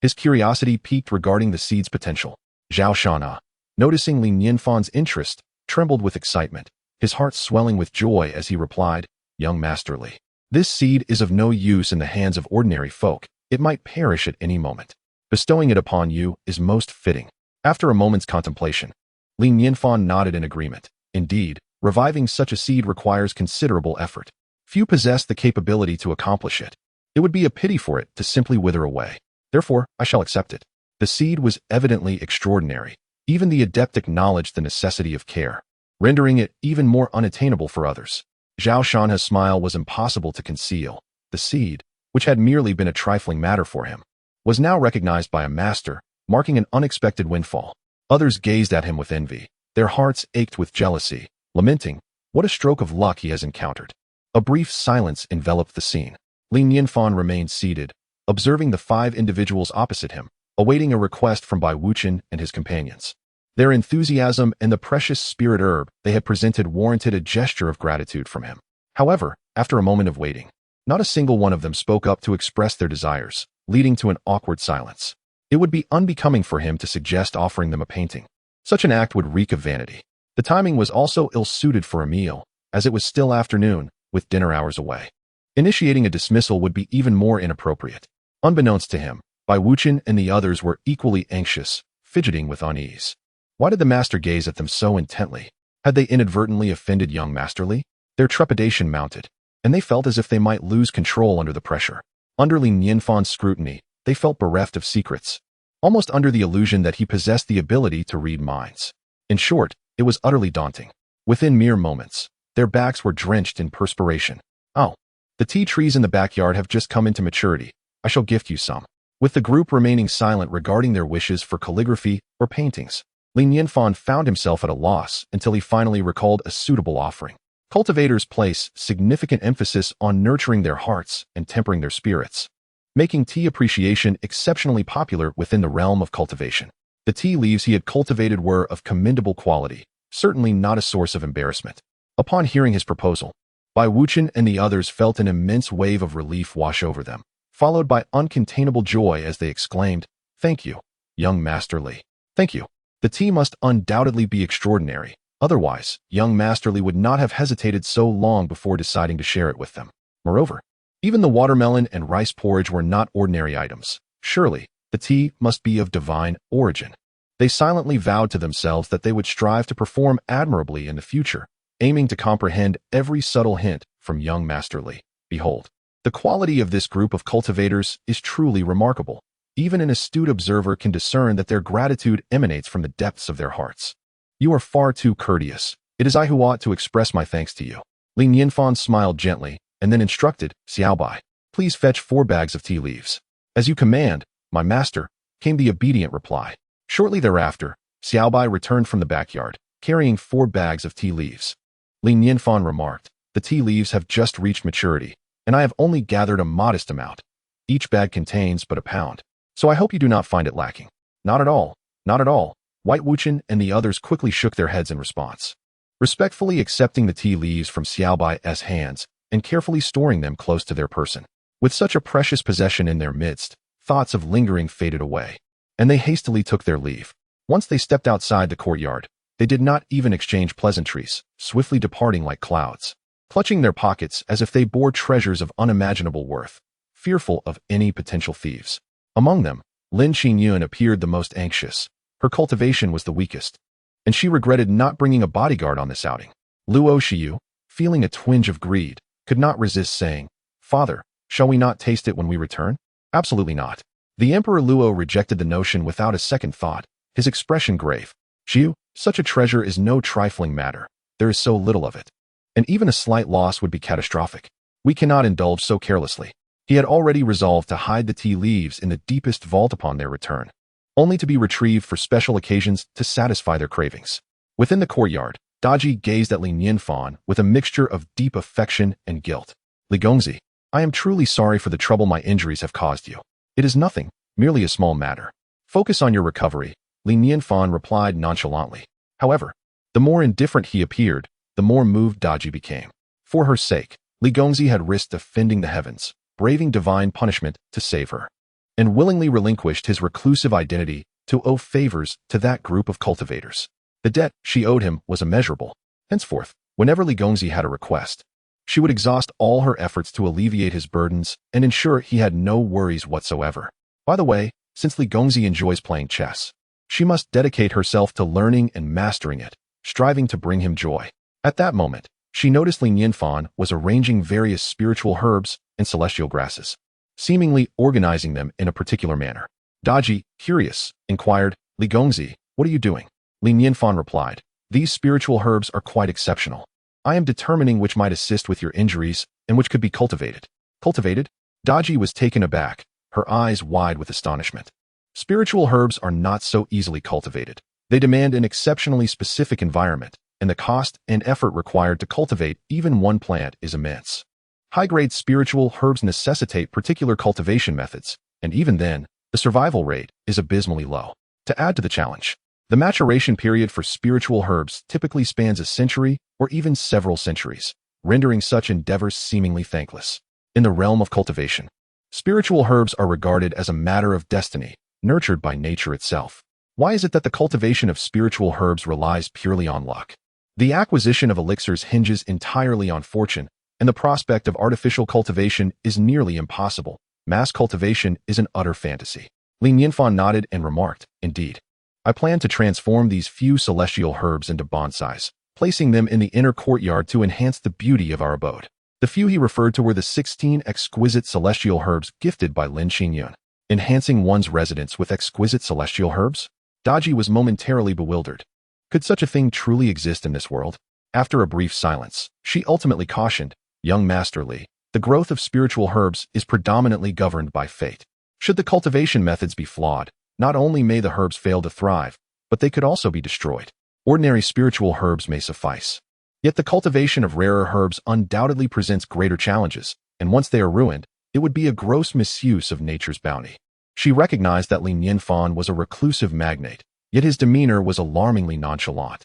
His curiosity piqued regarding the seed's potential. Zhao Shanhe, noticing Li Nianfan's interest, trembled with excitement, his heart swelling with joy as he replied, Young Master Li, this seed is of no use in the hands of ordinary folk, It might perish at any moment. Bestowing it upon you is most fitting. After a moment's contemplation, Li Nianfan nodded in agreement. Indeed, reviving such a seed requires considerable effort. Few possess the capability to accomplish it. It would be a pity for it to simply wither away. Therefore, I shall accept it. The seed was evidently extraordinary. Even the adept acknowledged the necessity of care, rendering it even more unattainable for others. Zhao Shanha's smile was impossible to conceal. The seed, which had merely been a trifling matter for him, was now recognized by a master, marking an unexpected windfall. Others gazed at him with envy. Their hearts ached with jealousy, lamenting, "What a stroke of luck he has encountered." A brief silence enveloped the scene. Li Nianfan remained seated, observing the 5 individuals opposite him, awaiting a request from Bai Wuchen and his companions. Their enthusiasm and the precious spirit herb they had presented warranted a gesture of gratitude from him. However, after a moment of waiting, not a single one of them spoke up to express their desires, leading to an awkward silence. It would be unbecoming for him to suggest offering them a painting. Such an act would reek of vanity. The timing was also ill-suited for a meal, as it was still afternoon, with dinner hours away. Initiating a dismissal would be even more inappropriate. Unbeknownst to him, Bai Wuchen and the others were equally anxious, fidgeting with unease. Why did the master gaze at them so intently? Had they inadvertently offended young Master Li? Their trepidation mounted, and they felt as if they might lose control under the pressure. Under Li Nianfan's scrutiny, they felt bereft of secrets, almost under the illusion that he possessed the ability to read minds. In short, it was utterly daunting. Within mere moments, their backs were drenched in perspiration. "Oh, the tea trees in the backyard have just come into maturity. I shall gift you some." With the group remaining silent regarding their wishes for calligraphy or paintings, Li Nianfan found himself at a loss until he finally recalled a suitable offering. Cultivators place significant emphasis on nurturing their hearts and tempering their spirits, making tea appreciation exceptionally popular within the realm of cultivation. The tea leaves he had cultivated were of commendable quality, certainly not a source of embarrassment. Upon hearing his proposal, Bai Wuchen and the others felt an immense wave of relief wash over them, followed by uncontainable joy as they exclaimed, "Thank you, young Master Li. Thank you. The tea must undoubtedly be extraordinary. Otherwise, young Master Li would not have hesitated so long before deciding to share it with them." Moreover, even the watermelon and rice porridge were not ordinary items. Surely, the tea must be of divine origin. They silently vowed to themselves that they would strive to perform admirably in the future, aiming to comprehend every subtle hint from young Master Li. Behold, the quality of this group of cultivators is truly remarkable. Even an astute observer can discern that their gratitude emanates from the depths of their hearts. "You are far too courteous. It is I who ought to express my thanks to you." Li Nianfan smiled gently and then instructed, "Xiaobai, please fetch 4 bags of tea leaves." "As you command, my master," came the obedient reply. Shortly thereafter, Xiaobai returned from the backyard, carrying 4 bags of tea leaves. Li Nianfan remarked, "The tea leaves have just reached maturity, and I have only gathered a modest amount. Each bag contains but a pound, so I hope you do not find it lacking." "Not at all, not at all." White Wuchen and the others quickly shook their heads in response, respectfully accepting the tea leaves from Xiaobai's hands and carefully storing them close to their person. With such a precious possession in their midst, thoughts of lingering faded away, and they hastily took their leave. Once they stepped outside the courtyard, they did not even exchange pleasantries, swiftly departing like clouds, clutching their pockets as if they bore treasures of unimaginable worth, fearful of any potential thieves. Among them, Lin Qinyun appeared the most anxious. Her cultivation was the weakest, and she regretted not bringing a bodyguard on this outing. Luo Shiyu, feeling a twinge of greed, could not resist saying, "Father, shall we not taste it when we return?" "Absolutely not." The Emperor Luo rejected the notion without a second thought, his expression grave. "Shiyu, such a treasure is no trifling matter. There is so little of it, and even a slight loss would be catastrophic. We cannot indulge so carelessly." He had already resolved to hide the tea leaves in the deepest vault upon their return, only to be retrieved for special occasions to satisfy their cravings. Within the courtyard, Daji gazed at Li Nianfan with a mixture of deep affection and guilt. "Li Gongzi, I am truly sorry for the trouble my injuries have caused you. It is nothing, merely a small matter. Focus on your recovery," Li Nianfan replied nonchalantly. However, the more indifferent he appeared, the more moved Daji became. For her sake, Li Gongzi had risked offending the heavens, braving divine punishment to save her, and willingly relinquished his reclusive identity to owe favors to that group of cultivators. The debt she owed him was immeasurable. Henceforth, whenever Li Gongzi had a request, She would exhaust all her efforts to alleviate his burdens and ensure he had no worries whatsoever. By the way, since Li Gongzi enjoys playing chess, she must dedicate herself to learning and mastering it, striving to bring him joy. At that moment, she noticed Li Nianfan was arranging various spiritual herbs and celestial grasses, seemingly organizing them in a particular manner. Daji, curious, inquired, Li Gongzi, what are you doing? Li Nianfan replied, these spiritual herbs are quite exceptional. I am determining which might assist with your injuries and which could be cultivated. Cultivated? Daji was taken aback, her eyes wide with astonishment. Spiritual herbs are not so easily cultivated. They demand an exceptionally specific environment, and the cost and effort required to cultivate even one plant is immense. High-grade spiritual herbs necessitate particular cultivation methods, and even then, the survival rate is abysmally low. To add to the challenge, the maturation period for spiritual herbs typically spans a century or even several centuries, rendering such endeavors seemingly thankless. In the realm of cultivation, spiritual herbs are regarded as a matter of destiny, nurtured by nature itself. Why is it that the cultivation of spiritual herbs relies purely on luck? The acquisition of elixirs hinges entirely on fortune, and the prospect of artificial cultivation is nearly impossible. Mass cultivation is an utter fantasy. Li Nianfan nodded and remarked, indeed. I plan to transform these few celestial herbs into bonsais, placing them in the inner courtyard to enhance the beauty of our abode. The few he referred to were the 16 exquisite celestial herbs gifted by Lin Qingyun. Enhancing one's residence with exquisite celestial herbs? Daji was momentarily bewildered. Could such a thing truly exist in this world? After a brief silence, she ultimately cautioned, young Master Li, the growth of spiritual herbs is predominantly governed by fate. Should the cultivation methods be flawed, not only may the herbs fail to thrive, but they could also be destroyed. Ordinary spiritual herbs may suffice. Yet the cultivation of rarer herbs undoubtedly presents greater challenges, and once they are ruined, it would be a gross misuse of nature's bounty. She recognized that Li Nianfan was a reclusive magnate, yet his demeanor was alarmingly nonchalant.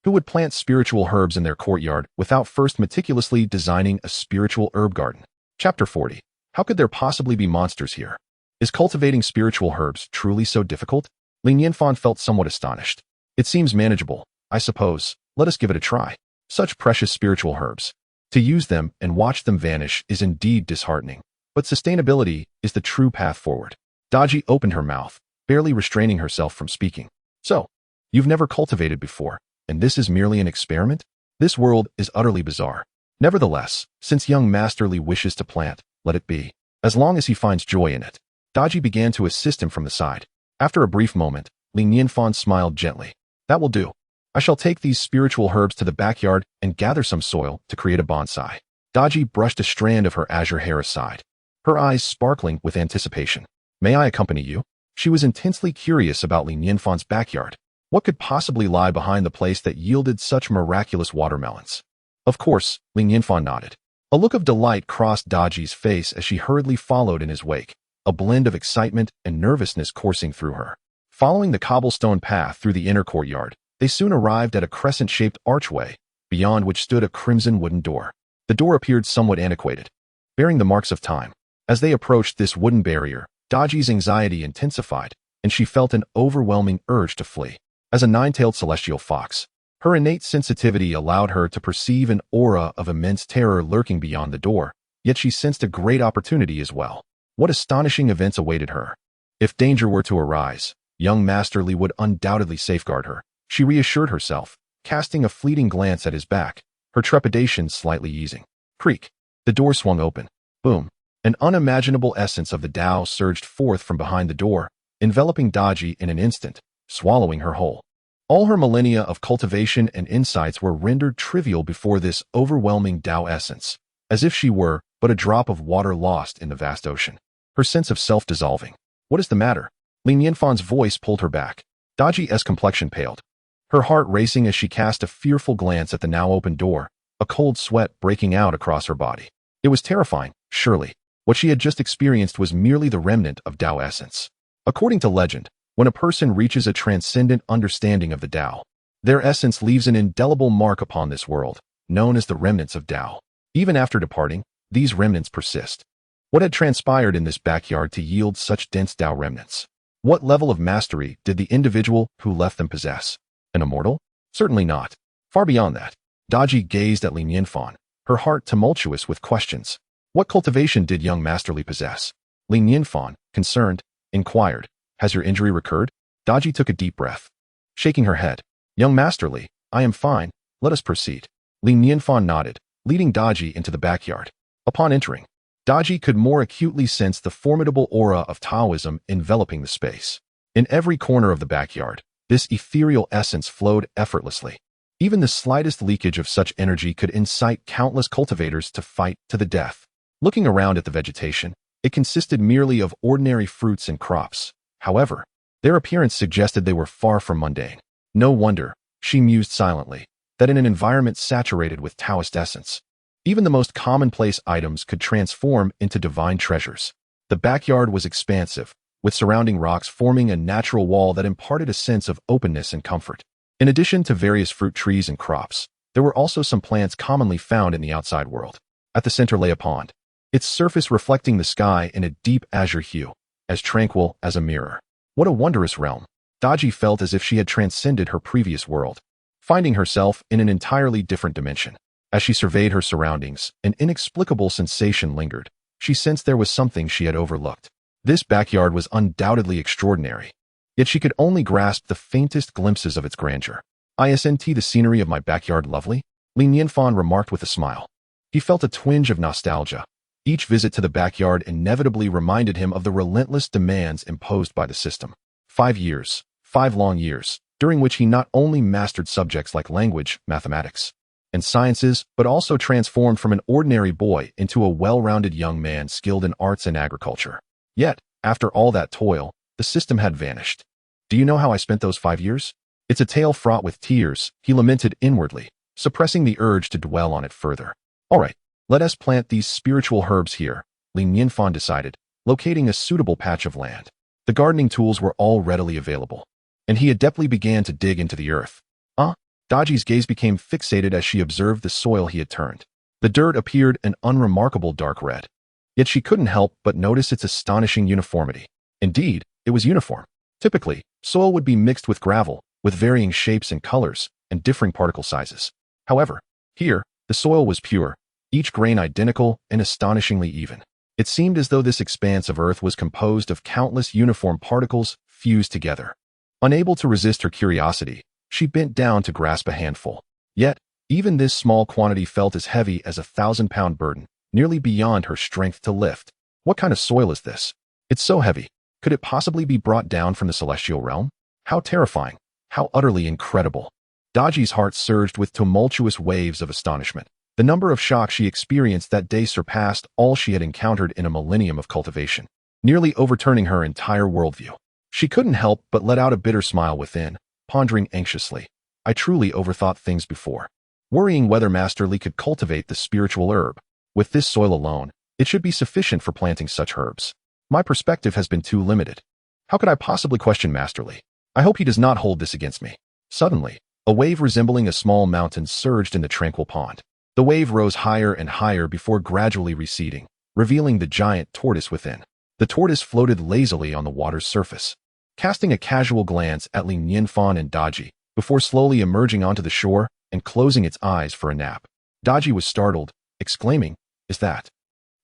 Who would plant spiritual herbs in their courtyard without first meticulously designing a spiritual herb garden? Chapter 40. How could there possibly be monsters here? Is cultivating spiritual herbs truly so difficult? Li Nianfan felt somewhat astonished. It seems manageable, I suppose. Let us give it a try. Such precious spiritual herbs. To use them and watch them vanish is indeed disheartening. But sustainability is the true path forward. Daji opened her mouth, barely restraining herself from speaking. So, you've never cultivated before, and this is merely an experiment? This world is utterly bizarre. Nevertheless, since young Master Li wishes to plant, let it be, as long as he finds joy in it. Daji began to assist him from the side. After a brief moment, Li Nianfan smiled gently. That will do. I shall take these spiritual herbs to the backyard and gather some soil to create a bonsai. Daji brushed a strand of her azure hair aside, her eyes sparkling with anticipation. May I accompany you? She was intensely curious about Li Nianfan's backyard. What could possibly lie behind the place that yielded such miraculous watermelons? Of course, Li Nianfan nodded. A look of delight crossed Daji's face as she hurriedly followed in his wake, a blend of excitement and nervousness coursing through her. Following the cobblestone path through the inner courtyard, they soon arrived at a crescent-shaped archway, beyond which stood a crimson wooden door. The door appeared somewhat antiquated, bearing the marks of time. As they approached this wooden barrier, Daji's anxiety intensified, and she felt an overwhelming urge to flee. As a nine-tailed celestial fox, her innate sensitivity allowed her to perceive an aura of immense terror lurking beyond the door, yet she sensed a great opportunity as well. What astonishing events awaited her? If danger were to arise, young Master Li would undoubtedly safeguard her. She reassured herself, casting a fleeting glance at his back, her trepidation slightly easing. Creak. The door swung open. Boom. An unimaginable essence of the Tao surged forth from behind the door, enveloping Daji in an instant, swallowing her whole. All her millennia of cultivation and insights were rendered trivial before this overwhelming Tao essence, as if she were but a drop of water lost in the vast ocean. Her sense of self dissolving. What is the matter? Li Nianfan's voice pulled her back. Daji's complexion paled, her heart racing as she cast a fearful glance at the now open door, a cold sweat breaking out across her body. It was terrifying, surely. What she had just experienced was merely the remnant of Tao essence. According to legend, when a person reaches a transcendent understanding of the Tao, their essence leaves an indelible mark upon this world, known as the remnants of Tao. Even after departing, these remnants persist. What had transpired in this backyard to yield such dense Tao remnants? What level of mastery did the individual who left them possess? An immortal? Certainly not. Far beyond that. Daji gazed at Li Nianfan, her heart tumultuous with questions. What cultivation did young Master Li possess? Li Nianfan, concerned, inquired. Has your injury recurred? Daji took a deep breath. Shaking her head. Young Master Li, I am fine. Let us proceed. Li Nianfan nodded, leading Daji into the backyard. Upon entering, Daji could more acutely sense the formidable aura of Taoism enveloping the space. In every corner of the backyard, this ethereal essence flowed effortlessly. Even the slightest leakage of such energy could incite countless cultivators to fight to the death. Looking around at the vegetation, it consisted merely of ordinary fruits and crops. However, their appearance suggested they were far from mundane. No wonder, she mused silently, that in an environment saturated with Taoist essence, even the most commonplace items could transform into divine treasures. The backyard was expansive, with surrounding rocks forming a natural wall that imparted a sense of openness and comfort. In addition to various fruit trees and crops, there were also some plants commonly found in the outside world. At the center lay a pond, its surface reflecting the sky in a deep azure hue, as tranquil as a mirror. What a wondrous realm! Daji felt as if she had transcended her previous world, finding herself in an entirely different dimension. As she surveyed her surroundings, an inexplicable sensation lingered. She sensed there was something she had overlooked. This backyard was undoubtedly extraordinary, yet she could only grasp the faintest glimpses of its grandeur. Isn't the scenery of my backyard lovely? Li Nianfan remarked with a smile. He felt a twinge of nostalgia. Each visit to the backyard inevitably reminded him of the relentless demands imposed by the system. 5 years, 5 long years, during which he not only mastered subjects like language, mathematics, and sciences, but also transformed from an ordinary boy into a well-rounded young man skilled in arts and agriculture. Yet, after all that toil, the system had vanished. Do you know how I spent those 5 years? It's a tale fraught with tears, he lamented inwardly, suppressing the urge to dwell on it further. All right, let us plant these spiritual herbs here, Li Nianfan decided, locating a suitable patch of land. The gardening tools were all readily available, and he adeptly began to dig into the earth. Daji's gaze became fixated as she observed the soil he had turned. The dirt appeared an unremarkable dark red, yet she couldn't help but notice its astonishing uniformity. Indeed, it was uniform. Typically, soil would be mixed with gravel, with varying shapes and colors, and differing particle sizes. However, here, the soil was pure, each grain identical and astonishingly even. It seemed as though this expanse of earth was composed of countless uniform particles fused together. Unable to resist her curiosity, she bent down to grasp a handful. Yet, even this small quantity felt as heavy as a 1,000-pound burden, nearly beyond her strength to lift. What kind of soil is this? It's so heavy. Could it possibly be brought down from the celestial realm? How terrifying! How utterly incredible! Daji's heart surged with tumultuous waves of astonishment. The number of shocks she experienced that day surpassed all she had encountered in a millennium of cultivation, nearly overturning her entire worldview. She couldn't help but let out a bitter smile within, pondering anxiously. I truly overthought things before, worrying whether Master Li could cultivate the spiritual herb. With this soil alone, it should be sufficient for planting such herbs. My perspective has been too limited. How could I possibly question Master Li? I hope he does not hold this against me. Suddenly, a wave resembling a small mountain surged in the tranquil pond. The wave rose higher and higher before gradually receding, revealing the giant tortoise within. The tortoise floated lazily on the water's surface, casting a casual glance at Li Nianfan and Daji, before slowly emerging onto the shore and closing its eyes for a nap. Daji was startled, exclaiming, "Is that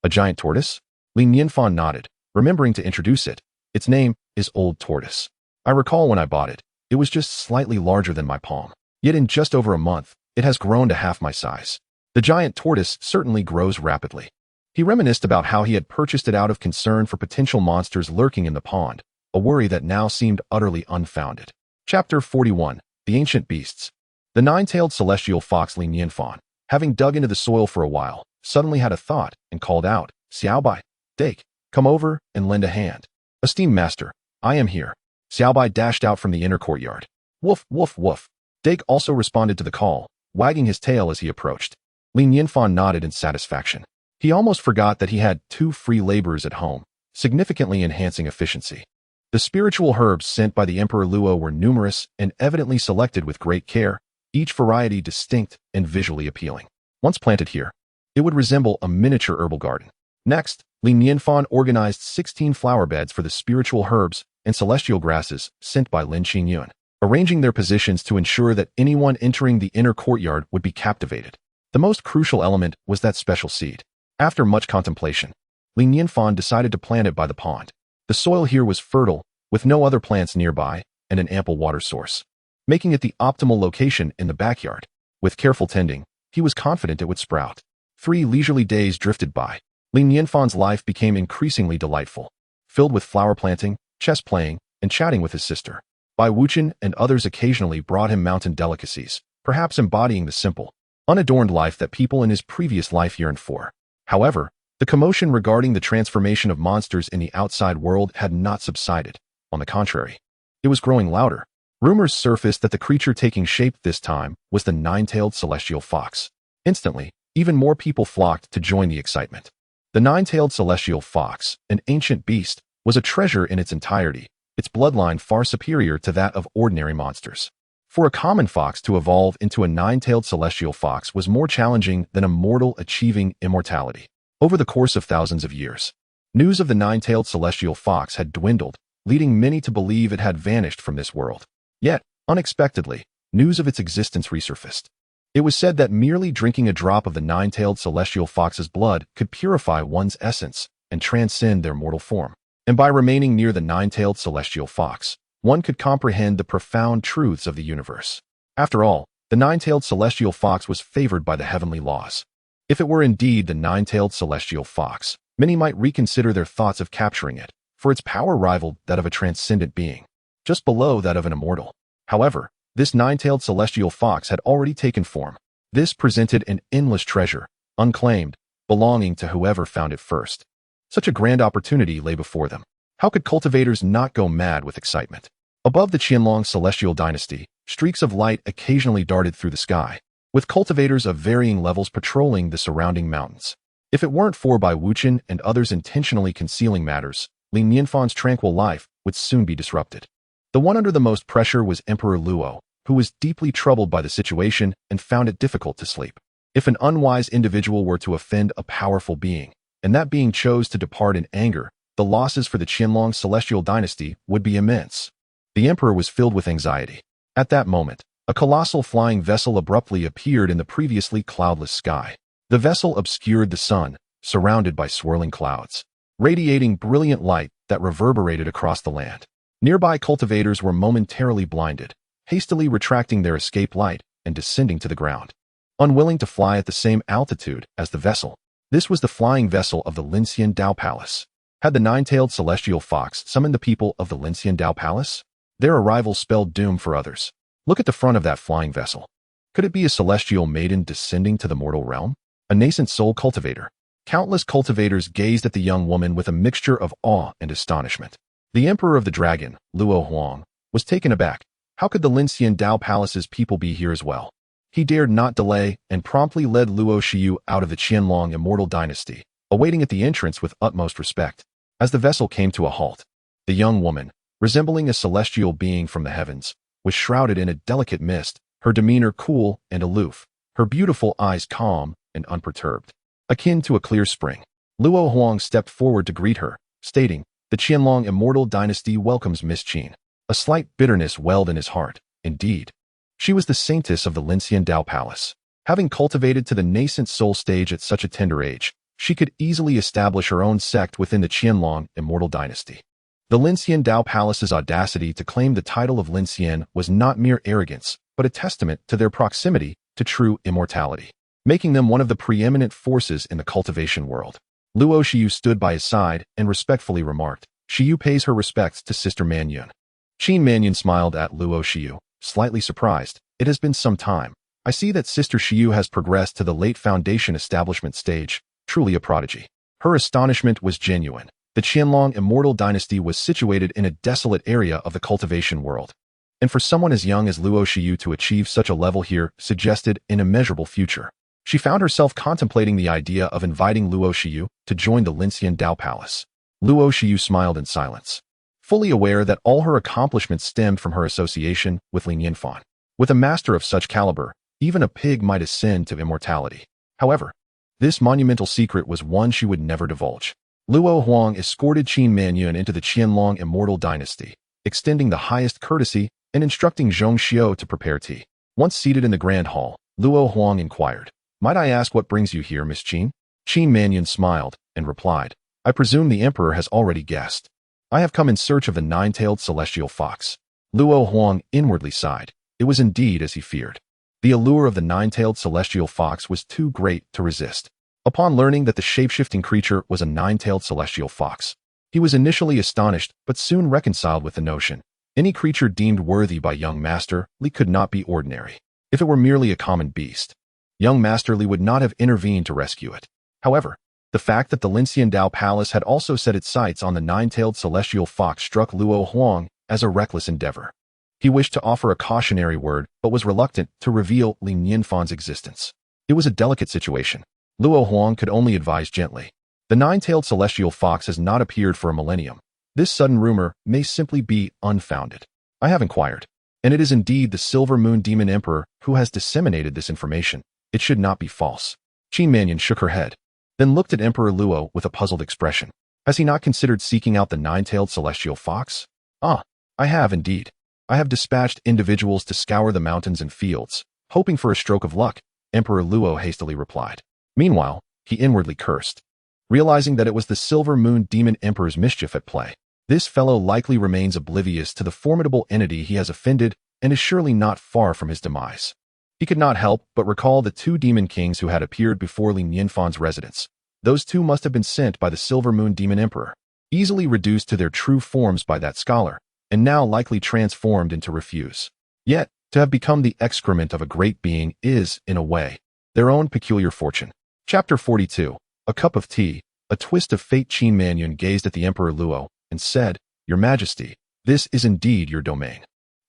a giant tortoise?" Li Nianfan nodded, remembering to introduce it. Its name is Old Tortoise. I recall when I bought it, it was just slightly larger than my palm. Yet in just over a month, it has grown to half my size. The giant tortoise certainly grows rapidly. He reminisced about how he had purchased it out of concern for potential monsters lurking in the pond, a worry that now seemed utterly unfounded. Chapter 41. The Ancient Beasts. The nine-tailed celestial fox Li Nianfan, having dug into the soil for a while, suddenly had a thought and called out, "Xiaobai, Dake, come over and lend a hand." "Esteemed master, I am here." Xiaobai dashed out from the inner courtyard. "Woof, woof, woof." Dake also responded to the call, wagging his tail as he approached. Li Nianfan nodded in satisfaction. He almost forgot that he had 2 free laborers at home, significantly enhancing efficiency. The spiritual herbs sent by the Emperor Luo were numerous and evidently selected with great care, each variety distinct and visually appealing. Once planted here, it would resemble a miniature herbal garden. Next, Li Nianfan organized 16 flower beds for the spiritual herbs and celestial grasses sent by Lin Qingyun, arranging their positions to ensure that anyone entering the inner courtyard would be captivated. The most crucial element was that special seed. After much contemplation, Li Nianfan decided to plant it by the pond. The soil here was fertile, with no other plants nearby, and an ample water source, making it the optimal location in the backyard. With careful tending, he was confident it would sprout. 3 leisurely days drifted by. Li Nianfan's life became increasingly delightful, filled with flower planting, chess playing, and chatting with his sister. Bai Wuchen and others occasionally brought him mountain delicacies, perhaps embodying the simple, unadorned life that people in his previous life yearned for. However, the commotion regarding the transformation of monsters in the outside world had not subsided. On the contrary, it was growing louder. Rumors surfaced that the creature taking shape this time was the 9-tailed celestial fox. Instantly, even more people flocked to join the excitement. The 9-tailed celestial fox, an ancient beast, was a treasure in its entirety, its bloodline far superior to that of ordinary monsters. For a common fox to evolve into a 9-tailed celestial fox was more challenging than a mortal achieving immortality. Over the course of thousands of years, news of the 9-tailed celestial fox had dwindled, leading many to believe it had vanished from this world. Yet, unexpectedly, news of its existence resurfaced. It was said that merely drinking a drop of the 9-tailed celestial fox's blood could purify one's essence and transcend their mortal form. And by remaining near the 9-tailed celestial fox, one could comprehend the profound truths of the universe. After all, the 9-tailed celestial fox was favored by the heavenly laws. If it were indeed the 9-tailed celestial fox, many might reconsider their thoughts of capturing it, for its power rivaled that of a transcendent being, just below that of an immortal. However, this 9-tailed celestial fox had already taken form. This presented an endless treasure, unclaimed, belonging to whoever found it first. Such a grand opportunity lay before them. How could cultivators not go mad with excitement? Above the Qianlong celestial dynasty, streaks of light occasionally darted through the sky, with cultivators of varying levels patrolling the surrounding mountains. If it weren't for Bai Wuchen and others intentionally concealing matters, Li Nianfan's tranquil life would soon be disrupted. The one under the most pressure was Emperor Luo, who was deeply troubled by the situation and found it difficult to sleep. If an unwise individual were to offend a powerful being, and that being chose to depart in anger, the losses for the Qianlong celestial dynasty would be immense. The emperor was filled with anxiety. At that moment, a colossal flying vessel abruptly appeared in the previously cloudless sky. The vessel obscured the sun, surrounded by swirling clouds, radiating brilliant light that reverberated across the land. Nearby cultivators were momentarily blinded, hastily retracting their escape light and descending to the ground. Unwilling to fly at the same altitude as the vessel, this was the flying vessel of the Linxian Dao Palace. Had the 9-tailed celestial fox summoned the people of the Linxian Dao Palace? Their arrival spelled doom for others. Look at the front of that flying vessel. Could it be a celestial maiden descending to the mortal realm? A nascent soul cultivator? Countless cultivators gazed at the young woman with a mixture of awe and astonishment. The Emperor of the Dragon, Luo Huang, was taken aback. How could the Linxian Dao Palace's people be here as well? He dared not delay and promptly led Luo Xiu out of the Qianlong Immortal dynasty, awaiting at the entrance with utmost respect. As the vessel came to a halt, the young woman, resembling a celestial being from the heavens, was shrouded in a delicate mist, her demeanor cool and aloof, her beautiful eyes calm and unperturbed, akin to a clear spring. Luo Huang stepped forward to greet her, stating, "The Qianlong Immortal dynasty welcomes Miss Qin." A slight bitterness welled in his heart. Indeed, she was the saintess of the Linxian Dao Palace. Having cultivated to the nascent soul stage at such a tender age, she could easily establish her own sect within the Qianlong Immortal dynasty. The Linxian Dao Palace's audacity to claim the title of Linxian was not mere arrogance, but a testament to their proximity to true immortality, making them one of the preeminent forces in the cultivation world. Luo Xiu stood by his side and respectfully remarked, "Xiu pays her respects to Sister Manyun." Qin Manyun smiled at Luo Xiu, slightly surprised. "It has been some time. I see that Sister Xiu has progressed to the late foundation establishment stage, truly a prodigy." Her astonishment was genuine. The Qianlong Immortal dynasty was situated in a desolate area of the cultivation world, and for someone as young as Luo Xiu to achieve such a level here suggested an immeasurable future. She found herself contemplating the idea of inviting Luo Xiu to join the Linxian Dao Palace. Luo Xiu smiled in silence, fully aware that all her accomplishments stemmed from her association with Li Nianfan. With a master of such caliber, even a pig might ascend to immortality. However, this monumental secret was one she would never divulge. Luo Huang escorted Qin Manyun into the Qianlong Immortal dynasty, extending the highest courtesy and instructing Zhong Xiu to prepare tea. Once seated in the grand hall, Luo Huang inquired, Might I ask what brings you here, Miss Qin? Qin Mannion smiled and replied, I presume the Emperor has already guessed. I have come in search of the nine-tailed celestial fox. Luo Huang inwardly sighed. It was indeed as he feared. The allure of the nine-tailed celestial fox was too great to resist. Upon learning that the shape-shifting creature was a nine-tailed celestial fox, he was initially astonished but soon reconciled with the notion. Any creature deemed worthy by young Master Li could not be ordinary. If it were merely a common beast, young Master Li would not have intervened to rescue it. However, the fact that the Linciandao Palace had also set its sights on the nine-tailed celestial fox struck Luo Huang as a reckless endeavor. He wished to offer a cautionary word but was reluctant to reveal Li Nianfan's existence. It was a delicate situation. Luo Huang could only advise gently. The nine-tailed celestial fox has not appeared for a millennium. This sudden rumor may simply be unfounded. I have inquired, and it is indeed the Silver Moon Demon Emperor who has disseminated this information. It should not be false. Qin Mannion shook her head, then looked at Emperor Luo with a puzzled expression. Has he not considered seeking out the nine-tailed celestial fox? Ah, I have indeed. I have dispatched individuals to scour the mountains and fields, hoping for a stroke of luck, Emperor Luo hastily replied. Meanwhile, he inwardly cursed, realizing that it was the Silver Moon Demon Emperor's mischief at play. This fellow likely remains oblivious to the formidable entity he has offended and is surely not far from his demise. He could not help but recall the two demon kings who had appeared before Li Nianfan's residence. Those two must have been sent by the Silver Moon Demon Emperor, easily reduced to their true forms by that scholar, and now likely transformed into refuse. Yet, to have become the excrement of a great being is, in a way, their own peculiar fortune. Chapter 42. A Cup of Tea. A Twist of Fate. Qin Mannion gazed at the Emperor Luo and said, Your Majesty, this is indeed your domain.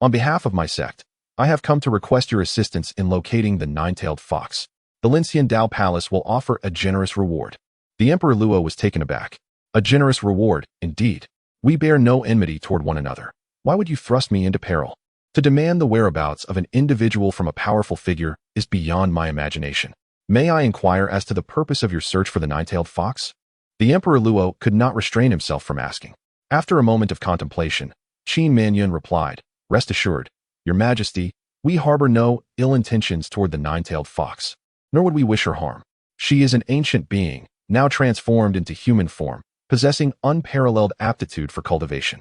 On behalf of my sect, I have come to request your assistance in locating the nine-tailed fox. The Linciandao Palace will offer a generous reward. The Emperor Luo was taken aback. A generous reward, indeed. We bear no enmity toward one another. Why would you thrust me into peril? To demand the whereabouts of an individual from a powerful figure is beyond my imagination. May I inquire as to the purpose of your search for the nine-tailed fox? The Emperor Luo could not restrain himself from asking. After a moment of contemplation, Qin Mannion replied, Rest assured, Your Majesty, we harbor no ill intentions toward the nine-tailed fox, nor would we wish her harm. She is an ancient being, now transformed into human form, possessing unparalleled aptitude for cultivation.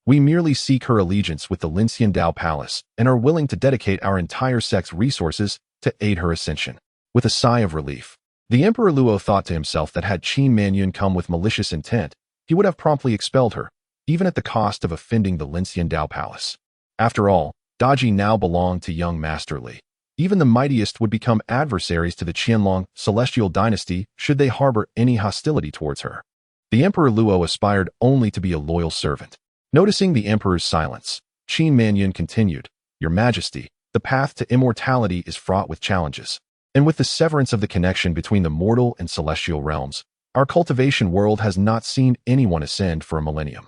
We merely seek her allegiance with the Linciandao Palace and are willing to dedicate our entire sect's resources to aid her ascension. With a sigh of relief, the Emperor Luo thought to himself that had Qin Mannion come with malicious intent, he would have promptly expelled her, even at the cost of offending the Linciandao Palace. After all, Daji now belonged to young Master Li. Even the mightiest would become adversaries to the Qianlong celestial dynasty should they harbor any hostility towards her. The Emperor Luo aspired only to be a loyal servant. Noticing the Emperor's silence, Qin Mannion continued, Your Majesty, the path to immortality is fraught with challenges, and with the severance of the connection between the mortal and celestial realms, our cultivation world has not seen anyone ascend for a millennium.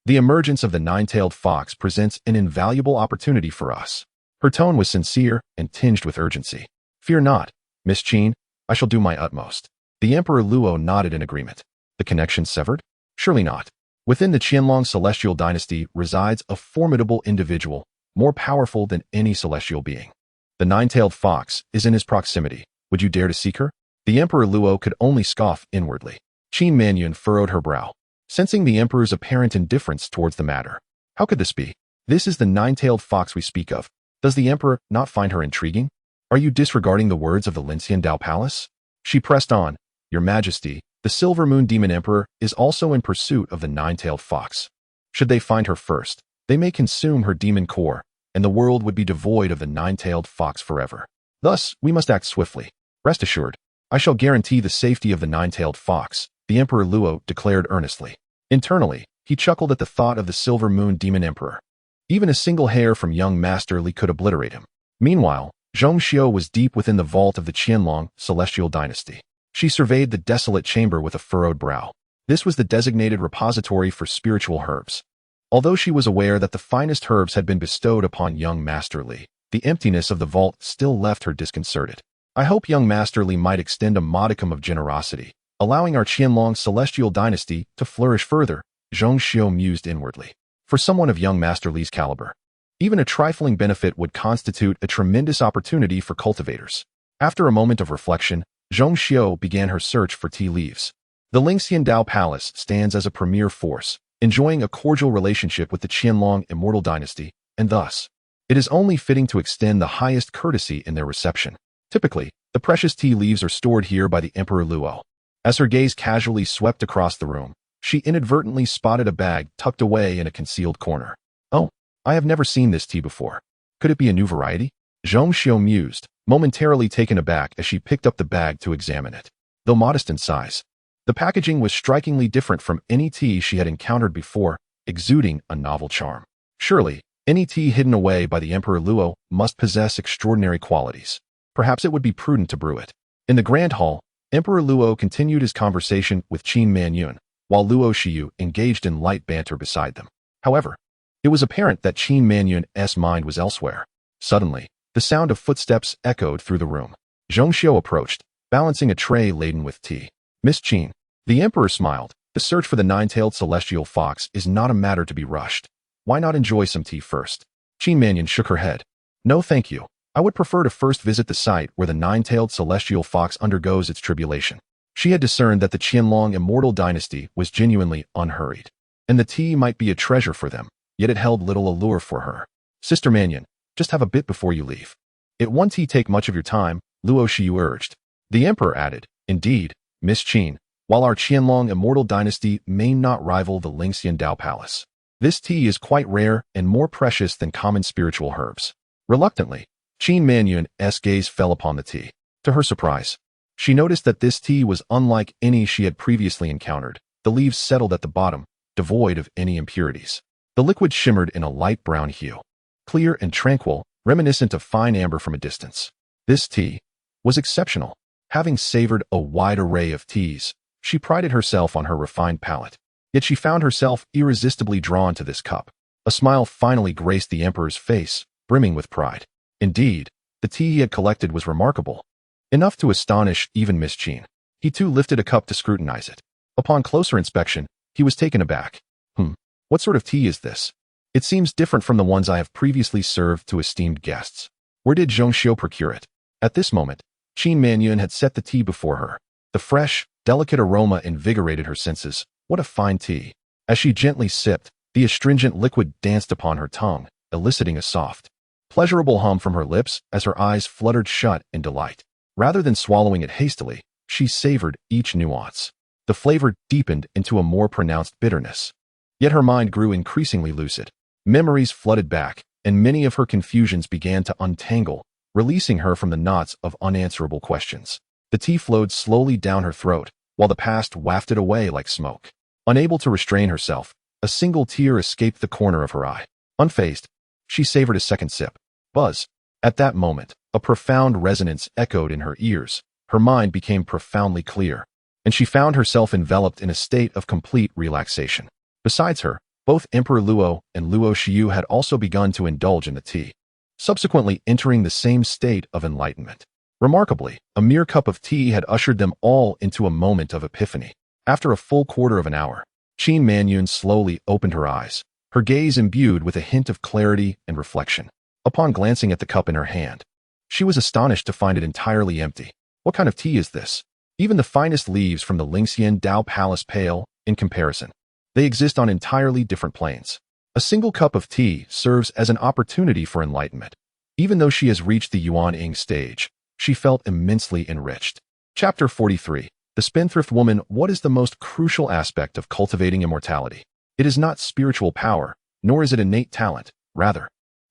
The emergence of the nine-tailed fox presents an invaluable opportunity for us. Her tone was sincere and tinged with urgency. Fear not, Miss Qin, I shall do my utmost. The Emperor Luo nodded in agreement. The connection severed? Surely not. Within the Qianlong celestial dynasty resides a formidable individual, more powerful than any celestial being. The nine-tailed fox is in his proximity. Would you dare to seek her? The Emperor Luo could only scoff inwardly. Qin Mannion furrowed her brow, sensing the Emperor's apparent indifference towards the matter. How could this be? This is the nine-tailed fox we speak of. Does the Emperor not find her intriguing? Are you disregarding the words of the Linciandao Palace? She pressed on, Your Majesty, the Silver Moon Demon Emperor is also in pursuit of the nine-tailed fox. Should they find her first, they may consume her demon core, and the world would be devoid of the nine-tailed fox forever. Thus, we must act swiftly. Rest assured, I shall guarantee the safety of the nine-tailed fox, the Emperor Luo declared earnestly. Internally, he chuckled at the thought of the Silver Moon Demon Emperor. Even a single hair from young Master Li could obliterate him. Meanwhile, Zhong Xiu was deep within the vault of the Qianlong celestial dynasty. She surveyed the desolate chamber with a furrowed brow. This was the designated repository for spiritual herbs. Although she was aware that the finest herbs had been bestowed upon young Master Li, the emptiness of the vault still left her disconcerted. I hope young Master Li might extend a modicum of generosity, allowing our Qianlong celestial dynasty to flourish further, Zhong Xiu mused inwardly. For someone of young Master Li's caliber, even a trifling benefit would constitute a tremendous opportunity for cultivators. After a moment of reflection, Zhong Xiu began her search for tea leaves. The Lingxian Dao Palace stands as a premier force, enjoying a cordial relationship with the Qianlong Immortal dynasty, and thus, it is only fitting to extend the highest courtesy in their reception. Typically, the precious tea leaves are stored here by the Emperor Luo. As her gaze casually swept across the room, she inadvertently spotted a bag tucked away in a concealed corner. Oh, I have never seen this tea before. Could it be a new variety? Zhong Xiu mused, momentarily taken aback as she picked up the bag to examine it. Though modest in size, the packaging was strikingly different from any tea she had encountered before, exuding a novel charm. Surely, any tea hidden away by the Emperor Luo must possess extraordinary qualities. Perhaps it would be prudent to brew it. In the Grand Hall, Emperor Luo continued his conversation with Qin Manyun, while Luo Xiu engaged in light banter beside them. However, it was apparent that Qin Manyun's mind was elsewhere. Suddenly, the sound of footsteps echoed through the room. Zhong Xiu approached, balancing a tray laden with tea. Miss Qin. The Emperor smiled. The search for the nine-tailed celestial fox is not a matter to be rushed. Why not enjoy some tea first? Qin Manyun shook her head. No thank you. I would prefer to first visit the site where the nine-tailed celestial fox undergoes its tribulation. She had discerned that the Qianlong Immortal dynasty was genuinely unhurried, and the tea might be a treasure for them, yet it held little allure for her. Sister Manyun, just have a bit before you leave. It won't take much of your time, Luo Xiu urged. The Emperor added, Indeed, Miss Qin, while our Qianlong Immortal dynasty may not rival the Lingxian Dao Palace, this tea is quite rare and more precious than common spiritual herbs. Reluctantly, Qin Manyun's gaze fell upon the tea. To her surprise, she noticed that this tea was unlike any she had previously encountered. The leaves settled at the bottom, devoid of any impurities. The liquid shimmered in a light brown hue, clear and tranquil, reminiscent of fine amber from a distance. This tea was exceptional. Having savored a wide array of teas, she prided herself on her refined palate. Yet she found herself irresistibly drawn to this cup. A smile finally graced the Emperor's face, brimming with pride. Indeed, the tea he had collected was remarkable, enough to astonish even Miss Qin. He too lifted a cup to scrutinize it. Upon closer inspection, he was taken aback. What sort of tea is this? It seems different from the ones I have previously served to esteemed guests. Where did Zhong Xiu procure it? At this moment, Qin Manyun had set the tea before her. The fresh, delicate aroma invigorated her senses. What a fine tea! As she gently sipped, the astringent liquid danced upon her tongue, eliciting a soft, pleasurable hum from her lips as her eyes fluttered shut in delight. Rather than swallowing it hastily, she savored each nuance. The flavor deepened into a more pronounced bitterness. Yet her mind grew increasingly lucid. Memories flooded back, and many of her confusions began to untangle, releasing her from the knots of unanswerable questions. The tea flowed slowly down her throat, while the past wafted away like smoke. Unable to restrain herself, a single tear escaped the corner of her eye. Unfazed, she savored a second sip. Buzz. At that moment, a profound resonance echoed in her ears. Her mind became profoundly clear, and she found herself enveloped in a state of complete relaxation. Besides her, both Emperor Luo and Luo Xiu had also begun to indulge in the tea, subsequently entering the same state of enlightenment. Remarkably, a mere cup of tea had ushered them all into a moment of epiphany. After a full quarter of an hour, Qin Manyun slowly opened her eyes, her gaze imbued with a hint of clarity and reflection. Upon glancing at the cup in her hand, she was astonished to find it entirely empty. What kind of tea is this? Even the finest leaves from the Lingxian Dao Palace pale, in comparison. They exist on entirely different planes. A single cup of tea serves as an opportunity for enlightenment. Even though she has reached the Yuan Ying stage, she felt immensely enriched. Chapter 43. The Spendthrift Woman. What is the most crucial aspect of cultivating immortality? It is not spiritual power, nor is it innate talent. Rather,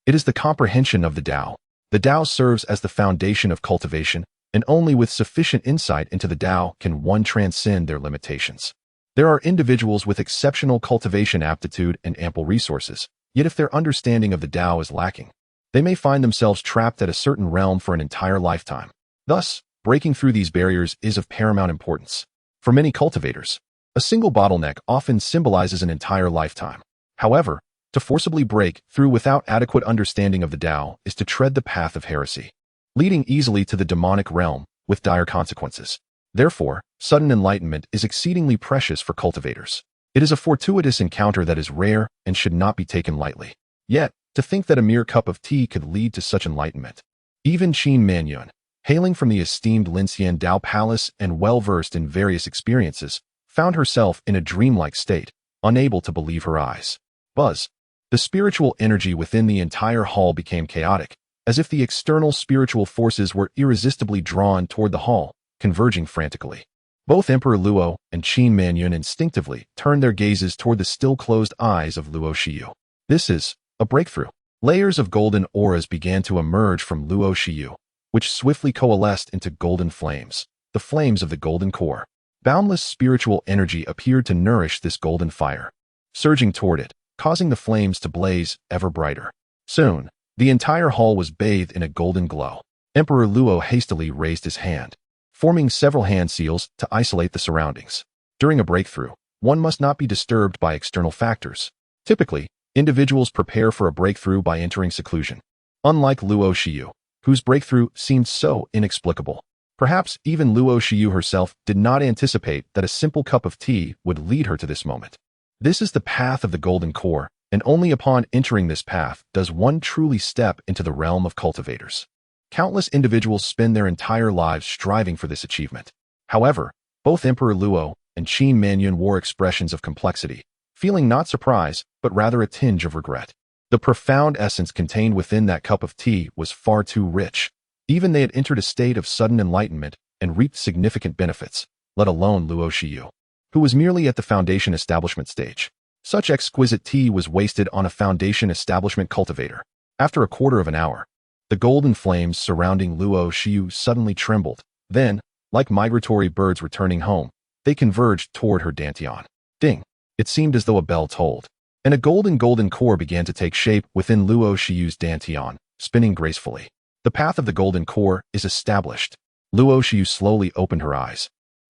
it is the comprehension of the Tao. The Tao serves as the foundation of cultivation, and only with sufficient insight into the Tao can one transcend their limitations. There are individuals with exceptional cultivation aptitude and ample resources, yet if their understanding of the Tao is lacking, they may find themselves trapped at a certain realm for an entire lifetime. Thus, breaking through these barriers is of paramount importance. For many cultivators, a single bottleneck often symbolizes an entire lifetime. However, to forcibly break through without adequate understanding of the Tao is to tread the path of heresy, leading easily to the demonic realm with dire consequences. Therefore, sudden enlightenment is exceedingly precious for cultivators. It is a fortuitous encounter that is rare and should not be taken lightly. Yet, to think that a mere cup of tea could lead to such enlightenment. Even Qin Manyun, hailing from the esteemed Lincian Dao Palace and well-versed in various experiences, found herself in a dreamlike state, unable to believe her eyes. Buzz. The spiritual energy within the entire hall became chaotic, as if the external spiritual forces were irresistibly drawn toward the hall, converging frantically. Both Emperor Luo and Qin Manyun instinctively turned their gazes toward the still-closed eyes of Luo Shiyu. This is a breakthrough. Layers of golden auras began to emerge from Luo Shiyu, which swiftly coalesced into golden flames, the flames of the golden core. Boundless spiritual energy appeared to nourish this golden fire, surging toward it, causing the flames to blaze ever brighter. Soon, the entire hall was bathed in a golden glow. Emperor Luo hastily raised his hand, forming several hand seals to isolate the surroundings. During a breakthrough, one must not be disturbed by external factors. Typically, individuals prepare for a breakthrough by entering seclusion. Unlike Luo Shiyu, whose breakthrough seemed so inexplicable. Perhaps even Luo Shiyu herself did not anticipate that a simple cup of tea would lead her to this moment. This is the path of the golden core, and only upon entering this path does one truly step into the realm of cultivators. Countless individuals spend their entire lives striving for this achievement. However, both Emperor Luo and Qin Manyun wore expressions of complexity, feeling not surprise, but rather a tinge of regret. The profound essence contained within that cup of tea was far too rich. Even they had entered a state of sudden enlightenment and reaped significant benefits, let alone Luo Shiyu, who was merely at the foundation establishment stage. Such exquisite tea was wasted on a foundation establishment cultivator. After a quarter of an hour, the golden flames surrounding Luo Shiyu suddenly trembled. Then, like migratory birds returning home, they converged toward her dantian. Ding! It seemed as though a bell tolled, and a golden core began to take shape within Luo Shiyu's dantian, spinning gracefully. The path of the golden core is established. Luo Shiyu slowly opened her eyes,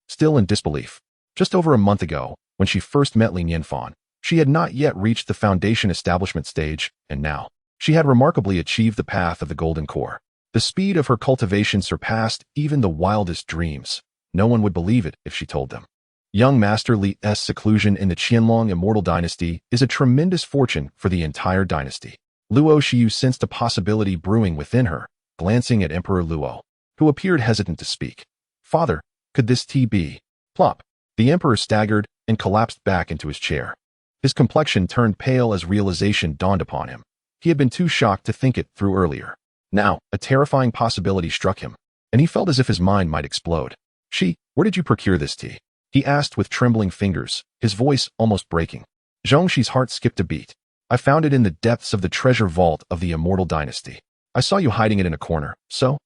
still in disbelief. Just over a month ago, when she first met Nianfan, she had not yet reached the foundation establishment stage, and now, she had remarkably achieved the path of the golden core. The speed of her cultivation surpassed even the wildest dreams. No one would believe it if she told them. Young Master Li's seclusion in the Qianlong Immortal dynasty is a tremendous fortune for the entire dynasty. Luo Shiyu sensed a possibility brewing within her, glancing at Emperor Luo, who appeared hesitant to speak. Father, could this tea be? Plop. The emperor staggered and collapsed back into his chair. His complexion turned pale as realization dawned upon him. He had been too shocked to think it through earlier. Now, a terrifying possibility struck him, and he felt as if his mind might explode. Where did you procure this tea? He asked with trembling fingers, his voice almost breaking. Zhongshi's heart skipped a beat. I found it in the depths of the treasure vault of the Immortal dynasty. I saw you hiding it in a corner, so?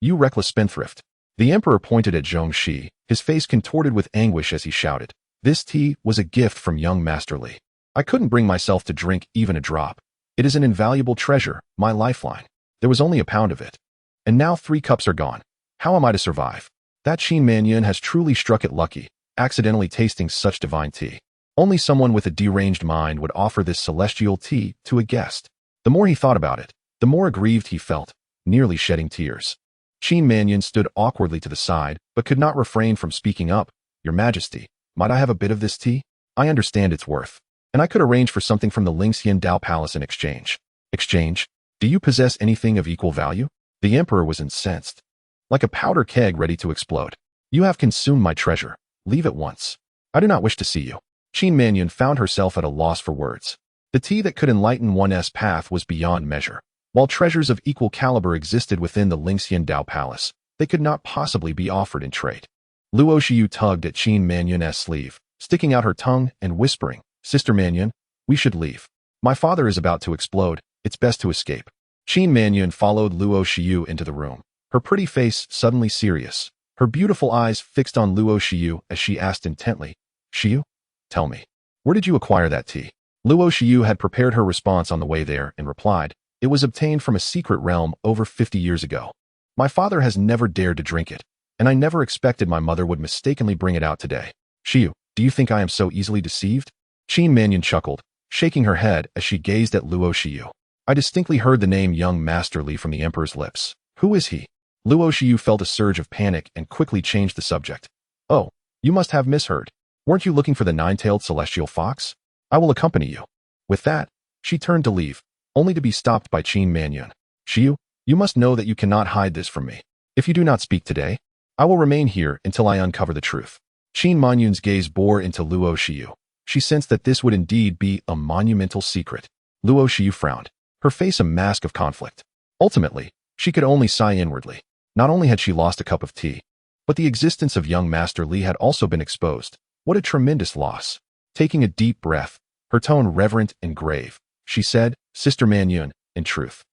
You reckless spendthrift. The emperor pointed at Zhongxi, his face contorted with anguish as he shouted. This tea was a gift from young Master Li. I couldn't bring myself to drink even a drop. It is an invaluable treasure, my lifeline. There was only a pound of it. And now 3 cups are gone. How am I to survive? That Qin Manyun has truly struck it lucky, accidentally tasting such divine tea. Only someone with a deranged mind would offer this celestial tea to a guest. The more he thought about it, the more aggrieved he felt, nearly shedding tears. Qin Manyun stood awkwardly to the side, but could not refrain from speaking up. Your Majesty, might I have a bit of this tea? I understand its worth, and I could arrange for something from the Lincian Dao Palace in exchange. Exchange? Do you possess anything of equal value? The emperor was incensed, like a powder keg ready to explode. You have consumed my treasure. Leave at once. I do not wish to see you. Qin Manyun found herself at a loss for words. The tea that could enlighten one's path was beyond measure. While treasures of equal caliber existed within the Lincian Dao Palace, they could not possibly be offered in trade. Luo Shiyu tugged at Qin Manyun's sleeve, sticking out her tongue and whispering, Sister Manyun, we should leave. My father is about to explode. It's best to escape. Qin Manyun followed Luo Shiyu into the room, her pretty face suddenly serious, her beautiful eyes fixed on Luo Shiyu as she asked intently, Shiyu, tell me, where did you acquire that tea? Luo Shiyu had prepared her response on the way there and replied, it was obtained from a secret realm over 50 years ago. My father has never dared to drink it, and I never expected my mother would mistakenly bring it out today. Shiyu, do you think I am so easily deceived? Qin Manyun chuckled, shaking her head as she gazed at Luo Shiyu. I distinctly heard the name young Master Li from the emperor's lips. Who is he? Luo Shiyu felt a surge of panic and quickly changed the subject. Oh, you must have misheard. Weren't you looking for the 9-tailed celestial fox? I will accompany you. With that, she turned to leave, only to be stopped by Qin Manyun. Shiyu, you must know that you cannot hide this from me. If you do not speak today, I will remain here until I uncover the truth. Qin Manyun's gaze bore into Luo Shiyu. She sensed that this would indeed be a monumental secret. Luo Shiyu frowned, her face a mask of conflict. Ultimately, she could only sigh inwardly. Not only had she lost a cup of tea, but the existence of young Master Li had also been exposed. What a tremendous loss. Taking a deep breath, her tone reverent and grave, she said, Sister Manyun, in truth,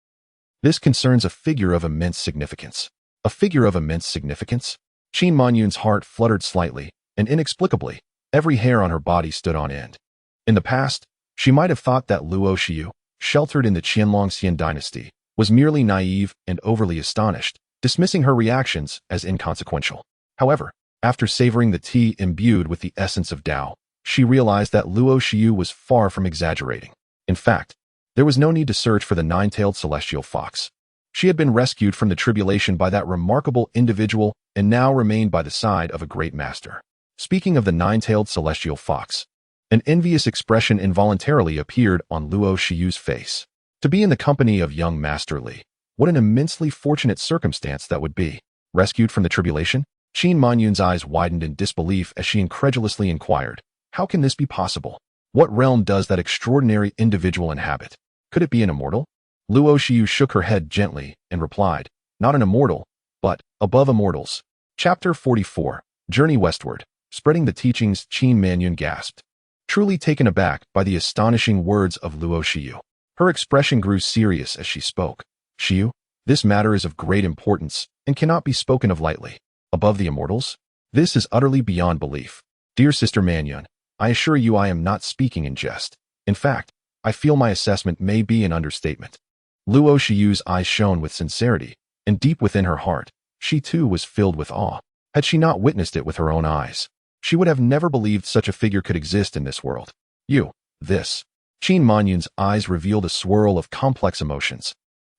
this concerns a figure of immense significance. A figure of immense significance? Qin Manyun's heart fluttered slightly, and inexplicably, every hair on her body stood on end. In the past, she might have thought that Luo Shiyu, sheltered in the Qianlong dynasty, was merely naive and overly astonished, dismissing her reactions as inconsequential. However, after savoring the tea imbued with the essence of Tao, she realized that Luo Shiyu was far from exaggerating. In fact, there was no need to search for the nine-tailed celestial fox. She had been rescued from the tribulation by that remarkable individual and now remained by the side of a great master. Speaking of the nine-tailed celestial fox, an envious expression involuntarily appeared on Luo Shiyu's face. To be in the company of young Master Li, what an immensely fortunate circumstance that would be. Rescued from the tribulation? Qin Manyun's eyes widened in disbelief as she incredulously inquired, how can this be possible? What realm does that extraordinary individual inhabit? Could it be an immortal? Luo Shiyu shook her head gently and replied, not an immortal, but above immortals. Chapter 44, Journey Westward. Spreading the teachings, Qin Manyun gasped, truly taken aback by the astonishing words of Luo Shiyu. Her expression grew serious as she spoke. Shiyu, this matter is of great importance and cannot be spoken of lightly. Above the immortals? This is utterly beyond belief. Dear Sister Manyun, I assure you I am not speaking in jest. In fact, I feel my assessment may be an understatement. Luo Shiyu's eyes shone with sincerity, and deep within her heart, she too was filled with awe. Had she not witnessed it with her own eyes, she would have never believed such a figure could exist in this world. This. Qin Manyun's eyes revealed a swirl of complex emotions,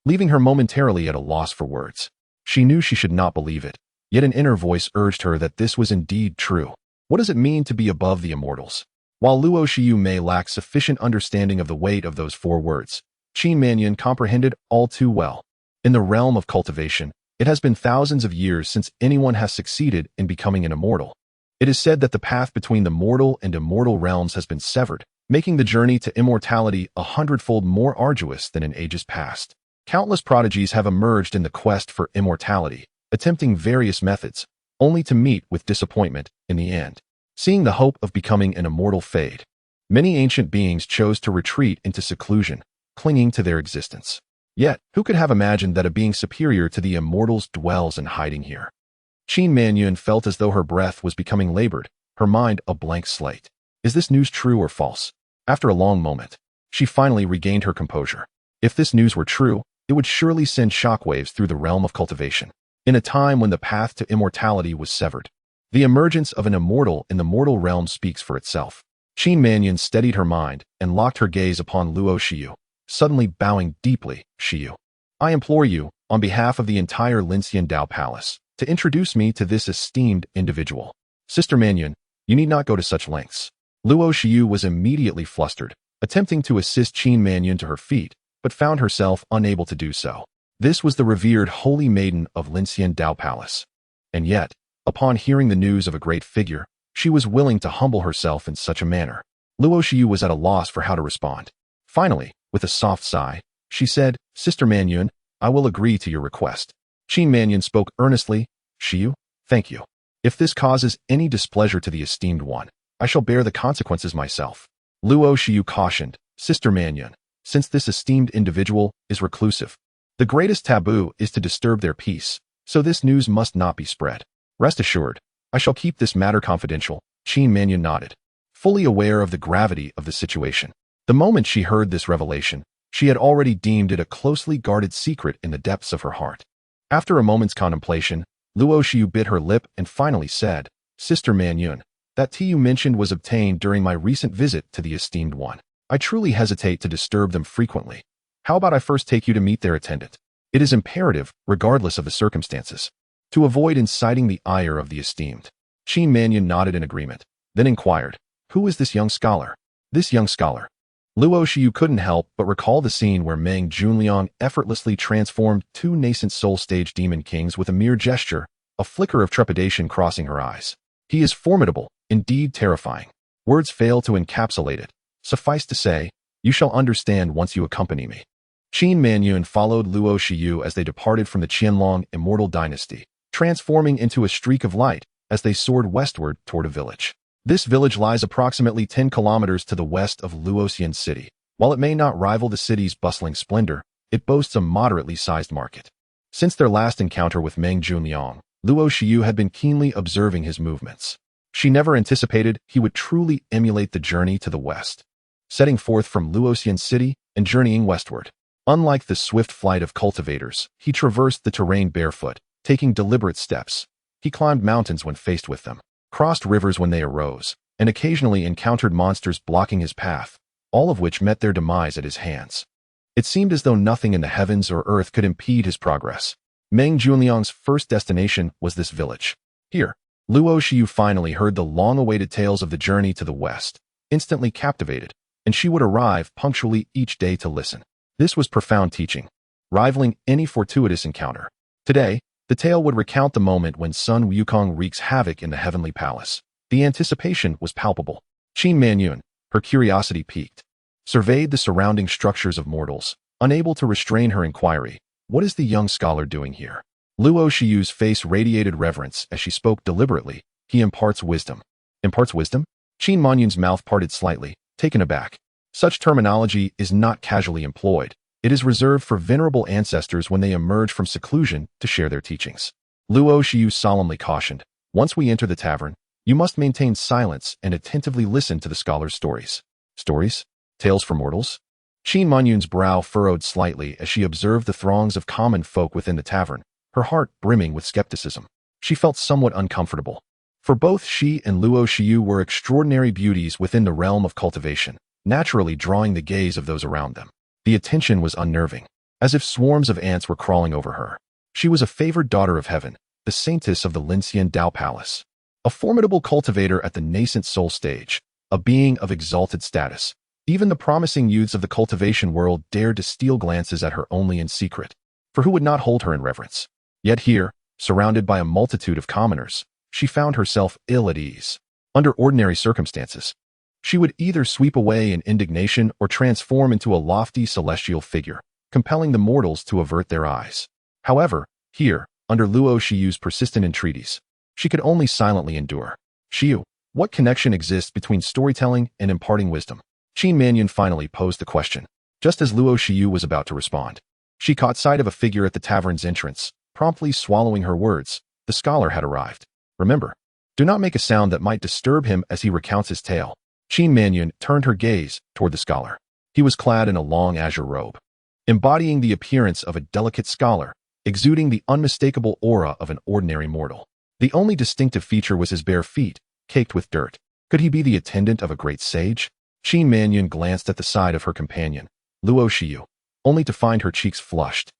leaving her momentarily at a loss for words. She knew she should not believe it, yet an inner voice urged her that this was indeed true. What does it mean to be above the immortals? While Luo Shiyu may lack sufficient understanding of the weight of those four words, Qin Manyun comprehended all too well. In the realm of cultivation, it has been thousands of years since anyone has succeeded in becoming an immortal. It is said that the path between the mortal and immortal realms has been severed, making the journey to immortality 100-fold more arduous than in ages past. Countless prodigies have emerged in the quest for immortality, attempting various methods, only to meet with disappointment in the end. Seeing the hope of becoming an immortal fade, many ancient beings chose to retreat into seclusion, clinging to their existence. Yet, who could have imagined that a being superior to the immortals dwells in hiding here? Qin Manyun felt as though her breath was becoming labored, her mind a blank slate. Is this news true or false? After a long moment, she finally regained her composure. If this news were true, it would surely send shockwaves through the realm of cultivation. In a time when the path to immortality was severed, the emergence of an immortal in the mortal realm speaks for itself. Qin Manyun steadied her mind and locked her gaze upon Luo Shiyu, suddenly bowing deeply. Shiyu, I implore you, on behalf of the entire Lincian Dao Palace, to introduce me to this esteemed individual. Sister Manyun, you need not go to such lengths. Luo Shiyu was immediately flustered, attempting to assist Qin Manyun to her feet, but found herself unable to do so. This was the revered holy maiden of Lincian Dao Palace. And yet, upon hearing the news of a great figure, she was willing to humble herself in such a manner. Luo Shiyu was at a loss for how to respond. Finally, with a soft sigh, she said, Sister Manyun, I will agree to your request. Qin Manyun spoke earnestly, Shiyu, thank you. If this causes any displeasure to the esteemed one, I shall bear the consequences myself. Luo Shiyu cautioned, Sister Manyun, since this esteemed individual is reclusive, the greatest taboo is to disturb their peace, so this news must not be spread. Rest assured, I shall keep this matter confidential. Qin Manyun nodded, fully aware of the gravity of the situation. The moment she heard this revelation, she had already deemed it a closely guarded secret in the depths of her heart. After a moment's contemplation, Luo Shiyu bit her lip and finally said, Sister Manyun, that tea you mentioned was obtained during my recent visit to the esteemed one. I truly hesitate to disturb them frequently. How about I first take you to meet their attendant? It is imperative, regardless of the circumstances, to avoid inciting the ire of the esteemed. Qin Manyun nodded in agreement, then inquired, who is this young scholar? This young scholar. Luo Xiu couldn't help but recall the scene where Meng Junliang effortlessly transformed two nascent soul-stage demon kings with a mere gesture, a flicker of trepidation crossing her eyes. He is formidable, indeed terrifying. Words fail to encapsulate it. Suffice to say, you shall understand once you accompany me. Qin Manyun followed Luo Xiu as they departed from the Qianlong Immortal dynasty, transforming into a streak of light as they soared westward toward a village. This village lies approximately 10 kilometers to the west of Luoxian City. While it may not rival the city's bustling splendor, it boasts a moderately sized market. Since their last encounter with Meng Junliang, Luo Xiu had been keenly observing his movements. She never anticipated he would truly emulate the journey to the west. Setting forth from Luoxian City and journeying westward. Unlike the swift flight of cultivators, he traversed the terrain barefoot, taking deliberate steps. He climbed mountains when faced with them, crossed rivers when they arose, and occasionally encountered monsters blocking his path, all of which met their demise at his hands. It seemed as though nothing in the heavens or earth could impede his progress. Meng Junliang's first destination was this village. Here, Luo Xiu finally heard the long-awaited tales of the journey to the west, instantly captivated, and she would arrive punctually each day to listen. This was profound teaching, rivaling any fortuitous encounter. Today, the tale would recount the moment when Sun Wukong wreaks havoc in the heavenly palace. The anticipation was palpable. Qin Manyun, her curiosity piqued, surveyed the surrounding structures of mortals, unable to restrain her inquiry. What is the young scholar doing here? Luo Xiu's face radiated reverence as she spoke deliberately. He imparts wisdom. Imparts wisdom? Qin Manyun's mouth parted slightly, taken aback. Such terminology is not casually employed. It is reserved for venerable ancestors when they emerge from seclusion to share their teachings. Luo Xiu solemnly cautioned, once we enter the tavern, you must maintain silence and attentively listen to the scholar's stories. Stories? Tales for mortals? Qin Manyun's brow furrowed slightly as she observed the throngs of common folk within the tavern, her heart brimming with skepticism. She felt somewhat uncomfortable. For both she and Luo Xiu were extraordinary beauties within the realm of cultivation, naturally drawing the gaze of those around them. The attention was unnerving, as if swarms of ants were crawling over her. She was a favored daughter of heaven, the saintess of the Linxian Dao Palace, a formidable cultivator at the nascent soul stage, a being of exalted status. Even the promising youths of the cultivation world dared to steal glances at her only in secret, for who would not hold her in reverence? Yet here, surrounded by a multitude of commoners, she found herself ill at ease. Under ordinary circumstances, she would either sweep away in indignation or transform into a lofty celestial figure, compelling the mortals to avert their eyes. However, here, under Luo Xiu's persistent entreaties, she could only silently endure. Xiu, what connection exists between storytelling and imparting wisdom? Qin Manyun finally posed the question, just as Luo Xiu was about to respond. She caught sight of a figure at the tavern's entrance, promptly swallowing her words. The scholar had arrived. Remember, do not make a sound that might disturb him as he recounts his tale. Qin Manyun turned her gaze toward the scholar. He was clad in a long azure robe, embodying the appearance of a delicate scholar, exuding the unmistakable aura of an ordinary mortal. The only distinctive feature was his bare feet, caked with dirt. Could he be the attendant of a great sage? Qin Manyun glanced at the side of her companion, Luo Xiu, only to find her cheeks flushed,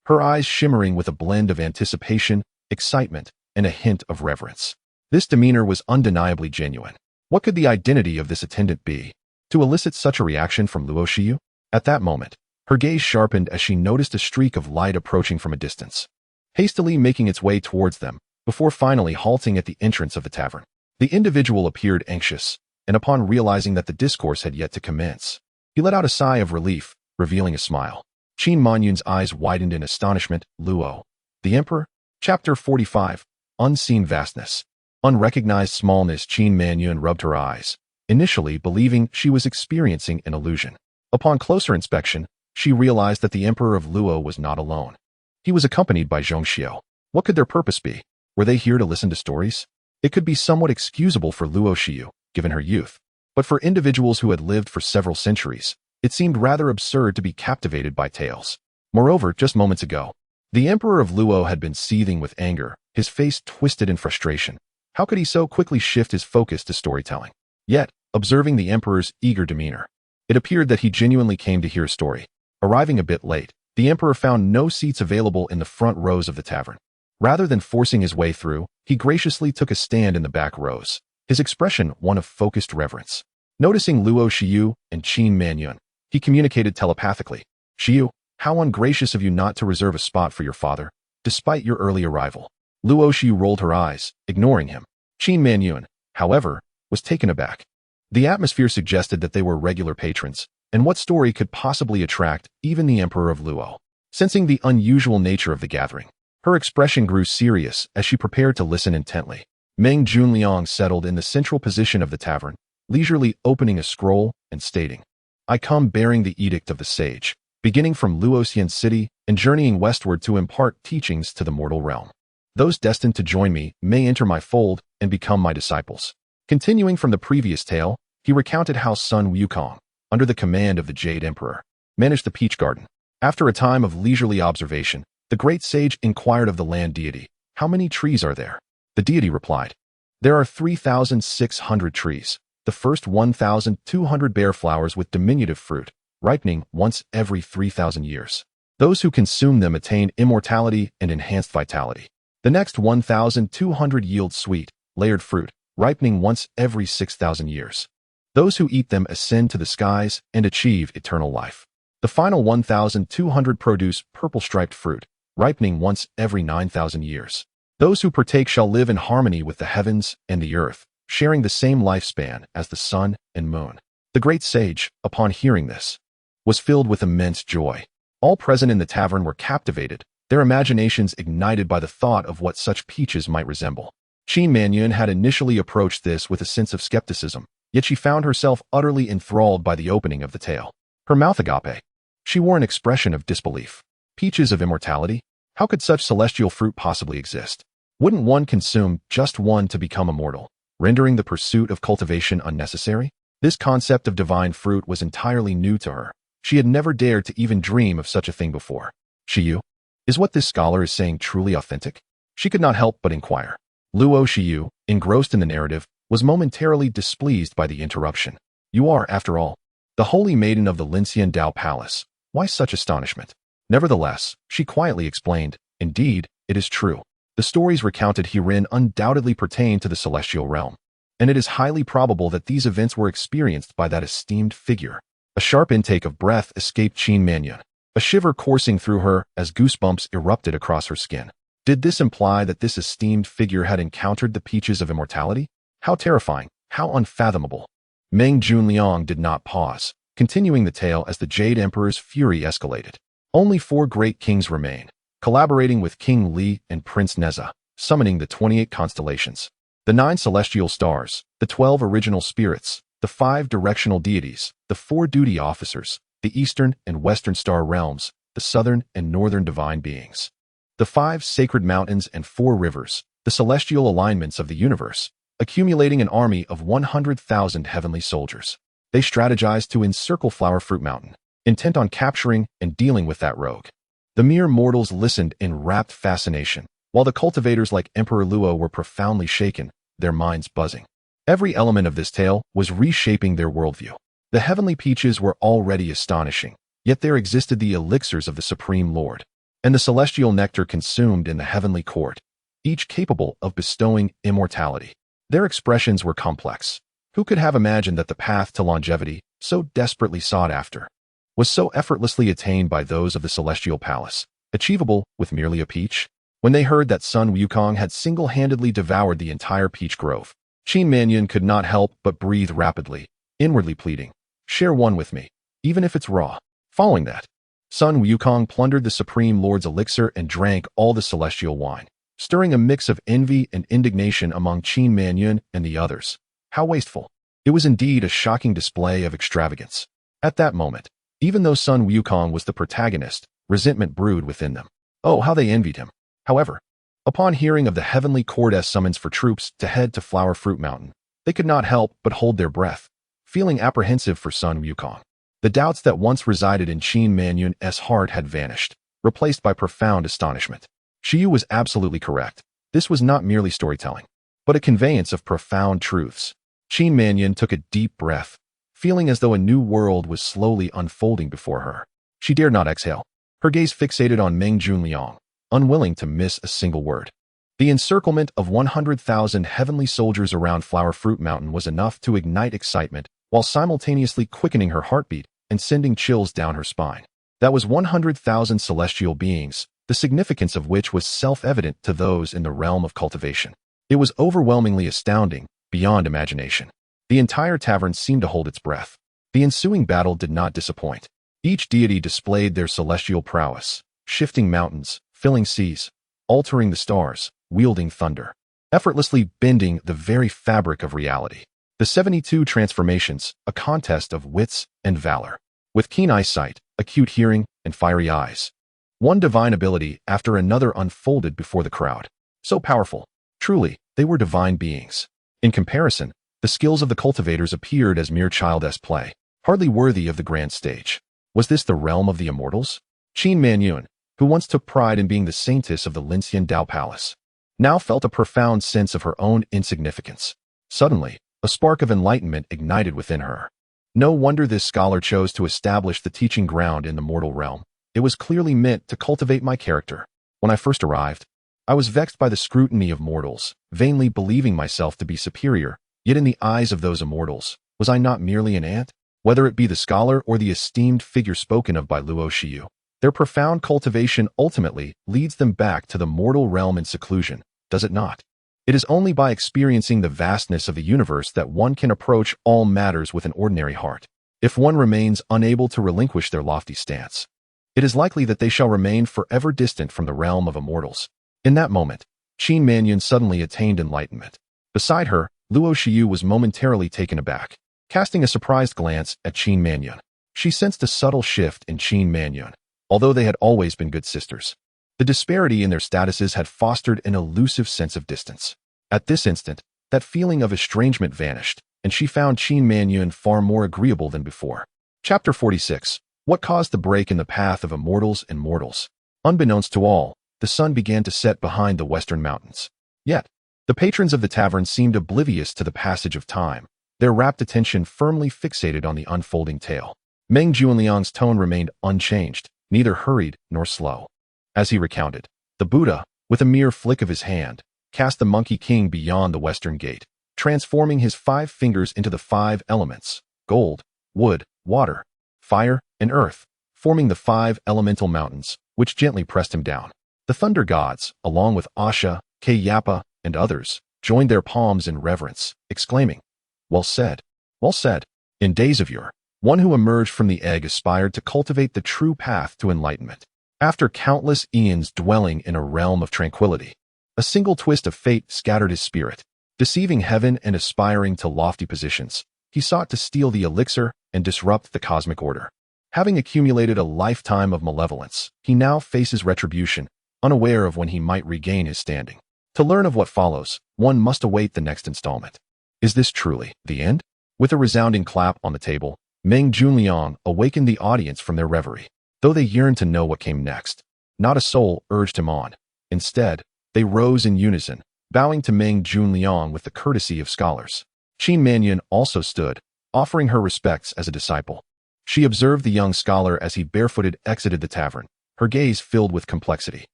her eyes shimmering with a blend of anticipation, excitement, and a hint of reverence. This demeanor was undeniably genuine. What could the identity of this attendant be? To elicit such a reaction from Luo Xiu? At that moment, her gaze sharpened as she noticed a streak of light approaching from a distance, hastily making its way towards them, before finally halting at the entrance of the tavern. The individual appeared anxious, and upon realizing that the discourse had yet to commence, he let out a sigh of relief, revealing a smile. Qin Manyun's eyes widened in astonishment. Luo, the Emperor? Chapter 45, Unseen Vastness. Unrecognized smallness. Qin Manyun rubbed her eyes, initially believing she was experiencing an illusion. Upon closer inspection, she realized that the Emperor of Luo was not alone. He was accompanied by Zhongxiu. What could their purpose be? Were they here to listen to stories? It could be somewhat excusable for Luo Xiu, given her youth, but for individuals who had lived for several centuries, it seemed rather absurd to be captivated by tales. Moreover, just moments ago, the Emperor of Luo had been seething with anger, his face twisted in frustration. How could he so quickly shift his focus to storytelling? Yet, observing the Emperor's eager demeanor, it appeared that he genuinely came to hear a story. Arriving a bit late, the Emperor found no seats available in the front rows of the tavern. Rather than forcing his way through, he graciously took a stand in the back rows, his expression one of focused reverence. Noticing Luo Xiu and Qin Manyun, He communicated telepathically. Xiu, how ungracious of you not to reserve a spot for your father, despite your early arrival. Luo Xiu rolled her eyes, ignoring him. Qin Manyun, however, was taken aback. The atmosphere suggested that they were regular patrons, and what story could possibly attract even the Emperor of Luo? Sensing the unusual nature of the gathering, her expression grew serious as she prepared to listen intently. Meng Junliang settled in the central position of the tavern, leisurely opening a scroll and stating, I come bearing the edict of the sage, beginning from Luoxian City and journeying westward to impart teachings to the mortal realm. Those destined to join me may enter my fold and become my disciples. Continuing from the previous tale, he recounted how Sun Wukong, under the command of the Jade Emperor, managed the peach garden. After a time of leisurely observation, the great sage inquired of the land deity, how many trees are there? The deity replied, there are 3,600 trees. The first 1,200 bear flowers with diminutive fruit, ripening once every 3,000 years. Those who consume them attain immortality and enhanced vitality. The next 1,200 yield sweet, layered fruit, ripening once every 6,000 years. Those who eat them ascend to the skies and achieve eternal life. The final 1,200 produce purple-striped fruit, ripening once every 9,000 years. Those who partake shall live in harmony with the heavens and the earth, sharing the same lifespan as the sun and moon. The great sage, upon hearing this, was filled with immense joy. All present in the tavern were captivated, their imaginations ignited by the thought of what such peaches might resemble. Qin Manyun had initially approached this with a sense of skepticism, yet she found herself utterly enthralled by the opening of the tale. Her mouth agape. She wore an expression of disbelief. Peaches of immortality? How could such celestial fruit possibly exist? Wouldn't one consume just one to become immortal, rendering the pursuit of cultivation unnecessary? This concept of divine fruit was entirely new to her. She had never dared to even dream of such a thing before. Xiu, is what this scholar is saying truly authentic? She could not help but inquire. Luo Xiu, engrossed in the narrative, was momentarily displeased by the interruption. You are, after all, the holy maiden of the Lincian Dao Palace. Why such astonishment? Nevertheless, she quietly explained, indeed, it is true. The stories recounted herein undoubtedly pertain to the celestial realm, and it is highly probable that these events were experienced by that esteemed figure. A sharp intake of breath escaped Qin Manyun, a shiver coursing through her as goosebumps erupted across her skin. Did this imply that this esteemed figure had encountered the peaches of immortality? How terrifying, how unfathomable. Meng Junliang did not pause, continuing the tale as the Jade Emperor's fury escalated. Only 4 great kings remain, collaborating with King Li and Prince Neza, summoning the 28 constellations, the 9 celestial stars, the 12 original spirits, the 5 directional deities, the 4 duty officers, the eastern and western star realms, the southern and northern divine beings, the 5 sacred mountains and 4 rivers, the celestial alignments of the universe, accumulating an army of 100,000 heavenly soldiers. They strategized to encircle Flower Fruit Mountain, intent on capturing and dealing with that rogue. The mere mortals listened in rapt fascination, while the cultivators like Emperor Luo were profoundly shaken, their minds buzzing. Every element of this tale was reshaping their worldview. The heavenly peaches were already astonishing, yet there existed the elixirs of the Supreme Lord, and the celestial nectar consumed in the heavenly court, each capable of bestowing immortality. Their expressions were complex. Who could have imagined that the path to longevity, so desperately sought after, was so effortlessly attained by those of the celestial palace, achievable with merely a peach? When they heard that Sun Wukong had single-handedly devoured the entire peach grove, Qin Manyun could not help but breathe rapidly, inwardly pleading, share one with me, even if it's raw. Following that, Sun Wukong plundered the Supreme Lord's elixir and drank all the celestial wine, stirring a mix of envy and indignation among Qin Manyun and the others. How wasteful. It was indeed a shocking display of extravagance. At that moment, even though Sun Wukong was the protagonist, resentment brewed within them. Oh, how they envied him. However, upon hearing of the heavenly court's summons for troops to head to Flower Fruit Mountain, they could not help but hold their breath, feeling apprehensive for Sun Wukong. The doubts that once resided in Qin Manyun's heart had vanished, replaced by profound astonishment. Xiu was absolutely correct. This was not merely storytelling, but a conveyance of profound truths. Qin Manyun took a deep breath, feeling as though a new world was slowly unfolding before her. She dared not exhale, her gaze fixated on Meng Junliang, unwilling to miss a single word. The encirclement of 100,000 heavenly soldiers around Flower Fruit Mountain was enough to ignite excitement, while simultaneously quickening her heartbeat and sending chills down her spine. That was 100,000 celestial beings, the significance of which was self-evident to those in the realm of cultivation. It was overwhelmingly astounding, beyond imagination. The entire tavern seemed to hold its breath. The ensuing battle did not disappoint. Each deity displayed their celestial prowess, shifting mountains, filling seas, altering the stars, wielding thunder, effortlessly bending the very fabric of reality. The 72 transformations, a contest of wits and valor. With keen eyesight, acute hearing, and fiery eyes, one divine ability after another unfolded before the crowd. So powerful. Truly, they were divine beings. In comparison, the skills of the cultivators appeared as mere childish play, hardly worthy of the grand stage. Was this the realm of the immortals? Qin Manyun, who once took pride in being the saintess of the Lincian Dao Palace, now felt a profound sense of her own insignificance. Suddenly, a spark of enlightenment ignited within her. No wonder this scholar chose to establish the teaching ground in the mortal realm. It was clearly meant to cultivate my character. When I first arrived, I was vexed by the scrutiny of mortals, vainly believing myself to be superior, yet in the eyes of those immortals, was I not merely an ant? Whether it be the scholar or the esteemed figure spoken of by Luo Shiyu, their profound cultivation ultimately leads them back to the mortal realm in seclusion, does it not? It is only by experiencing the vastness of the universe that one can approach all matters with an ordinary heart. If one remains unable to relinquish their lofty stance, it is likely that they shall remain forever distant from the realm of immortals. In that moment, Qin Manyun suddenly attained enlightenment. Beside her, Luo Shiyu was momentarily taken aback. Casting a surprised glance at Qin Manyun, she sensed a subtle shift in Qin Manyun. Although they had always been good sisters, the disparity in their statuses had fostered an elusive sense of distance. At this instant, that feeling of estrangement vanished, and she found Qin Manyun far more agreeable than before. Chapter 46. What caused the break in the path of immortals and mortals? Unbeknownst to all, the sun began to set behind the western mountains. Yet, the patrons of the tavern seemed oblivious to the passage of time, their rapt attention firmly fixated on the unfolding tale. Meng Junliang's tone remained unchanged, neither hurried nor slow. As he recounted, the Buddha, with a mere flick of his hand, cast the Monkey King beyond the western gate, transforming his 5 fingers into the 5 elements: gold, wood, water, fire, and earth, forming the 5 elemental mountains, which gently pressed him down. The thunder gods, along with Asha, Kayapa, and others, joined their palms in reverence, exclaiming, "Well said, well said." In days of yore, one who emerged from the egg aspired to cultivate the true path to enlightenment. After countless eons dwelling in a realm of tranquility, a single twist of fate scattered his spirit. Deceiving heaven and aspiring to lofty positions, he sought to steal the elixir and disrupt the cosmic order. Having accumulated a lifetime of malevolence, he now faces retribution, unaware of when he might regain his standing. To learn of what follows, one must await the next installment. Is this truly the end? With a resounding clap on the table, Meng Junliang awakened the audience from their reverie. Though they yearned to know what came next, not a soul urged him on. Instead, they rose in unison, bowing to Meng Junliang with the courtesy of scholars. Qin Manyun also stood, offering her respects as a disciple. She observed the young scholar as he barefooted exited the tavern, her gaze filled with complexity.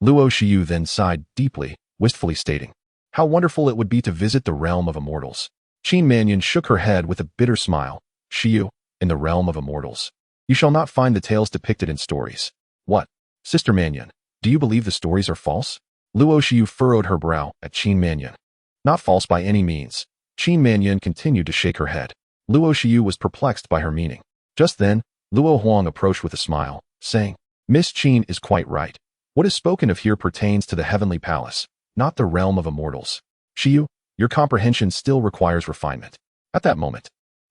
Luo Shiyu then sighed deeply, wistfully stating, "How wonderful it would be to visit the realm of immortals." Qin Manyun shook her head with a bitter smile. "Shiyu, in the realm of immortals, you shall not find the tales depicted in stories." "What? Sister Manyun, do you believe the stories are false?" Luo Shiyu furrowed her brow at Qin Manyun. "Not false by any means." Qin Manyun continued to shake her head. Luo Shiyu was perplexed by her meaning. Just then, Luo Huang approached with a smile, saying, "Miss Qin is quite right. What is spoken of here pertains to the heavenly palace, not the realm of immortals. Shiyu, your comprehension still requires refinement." At that moment,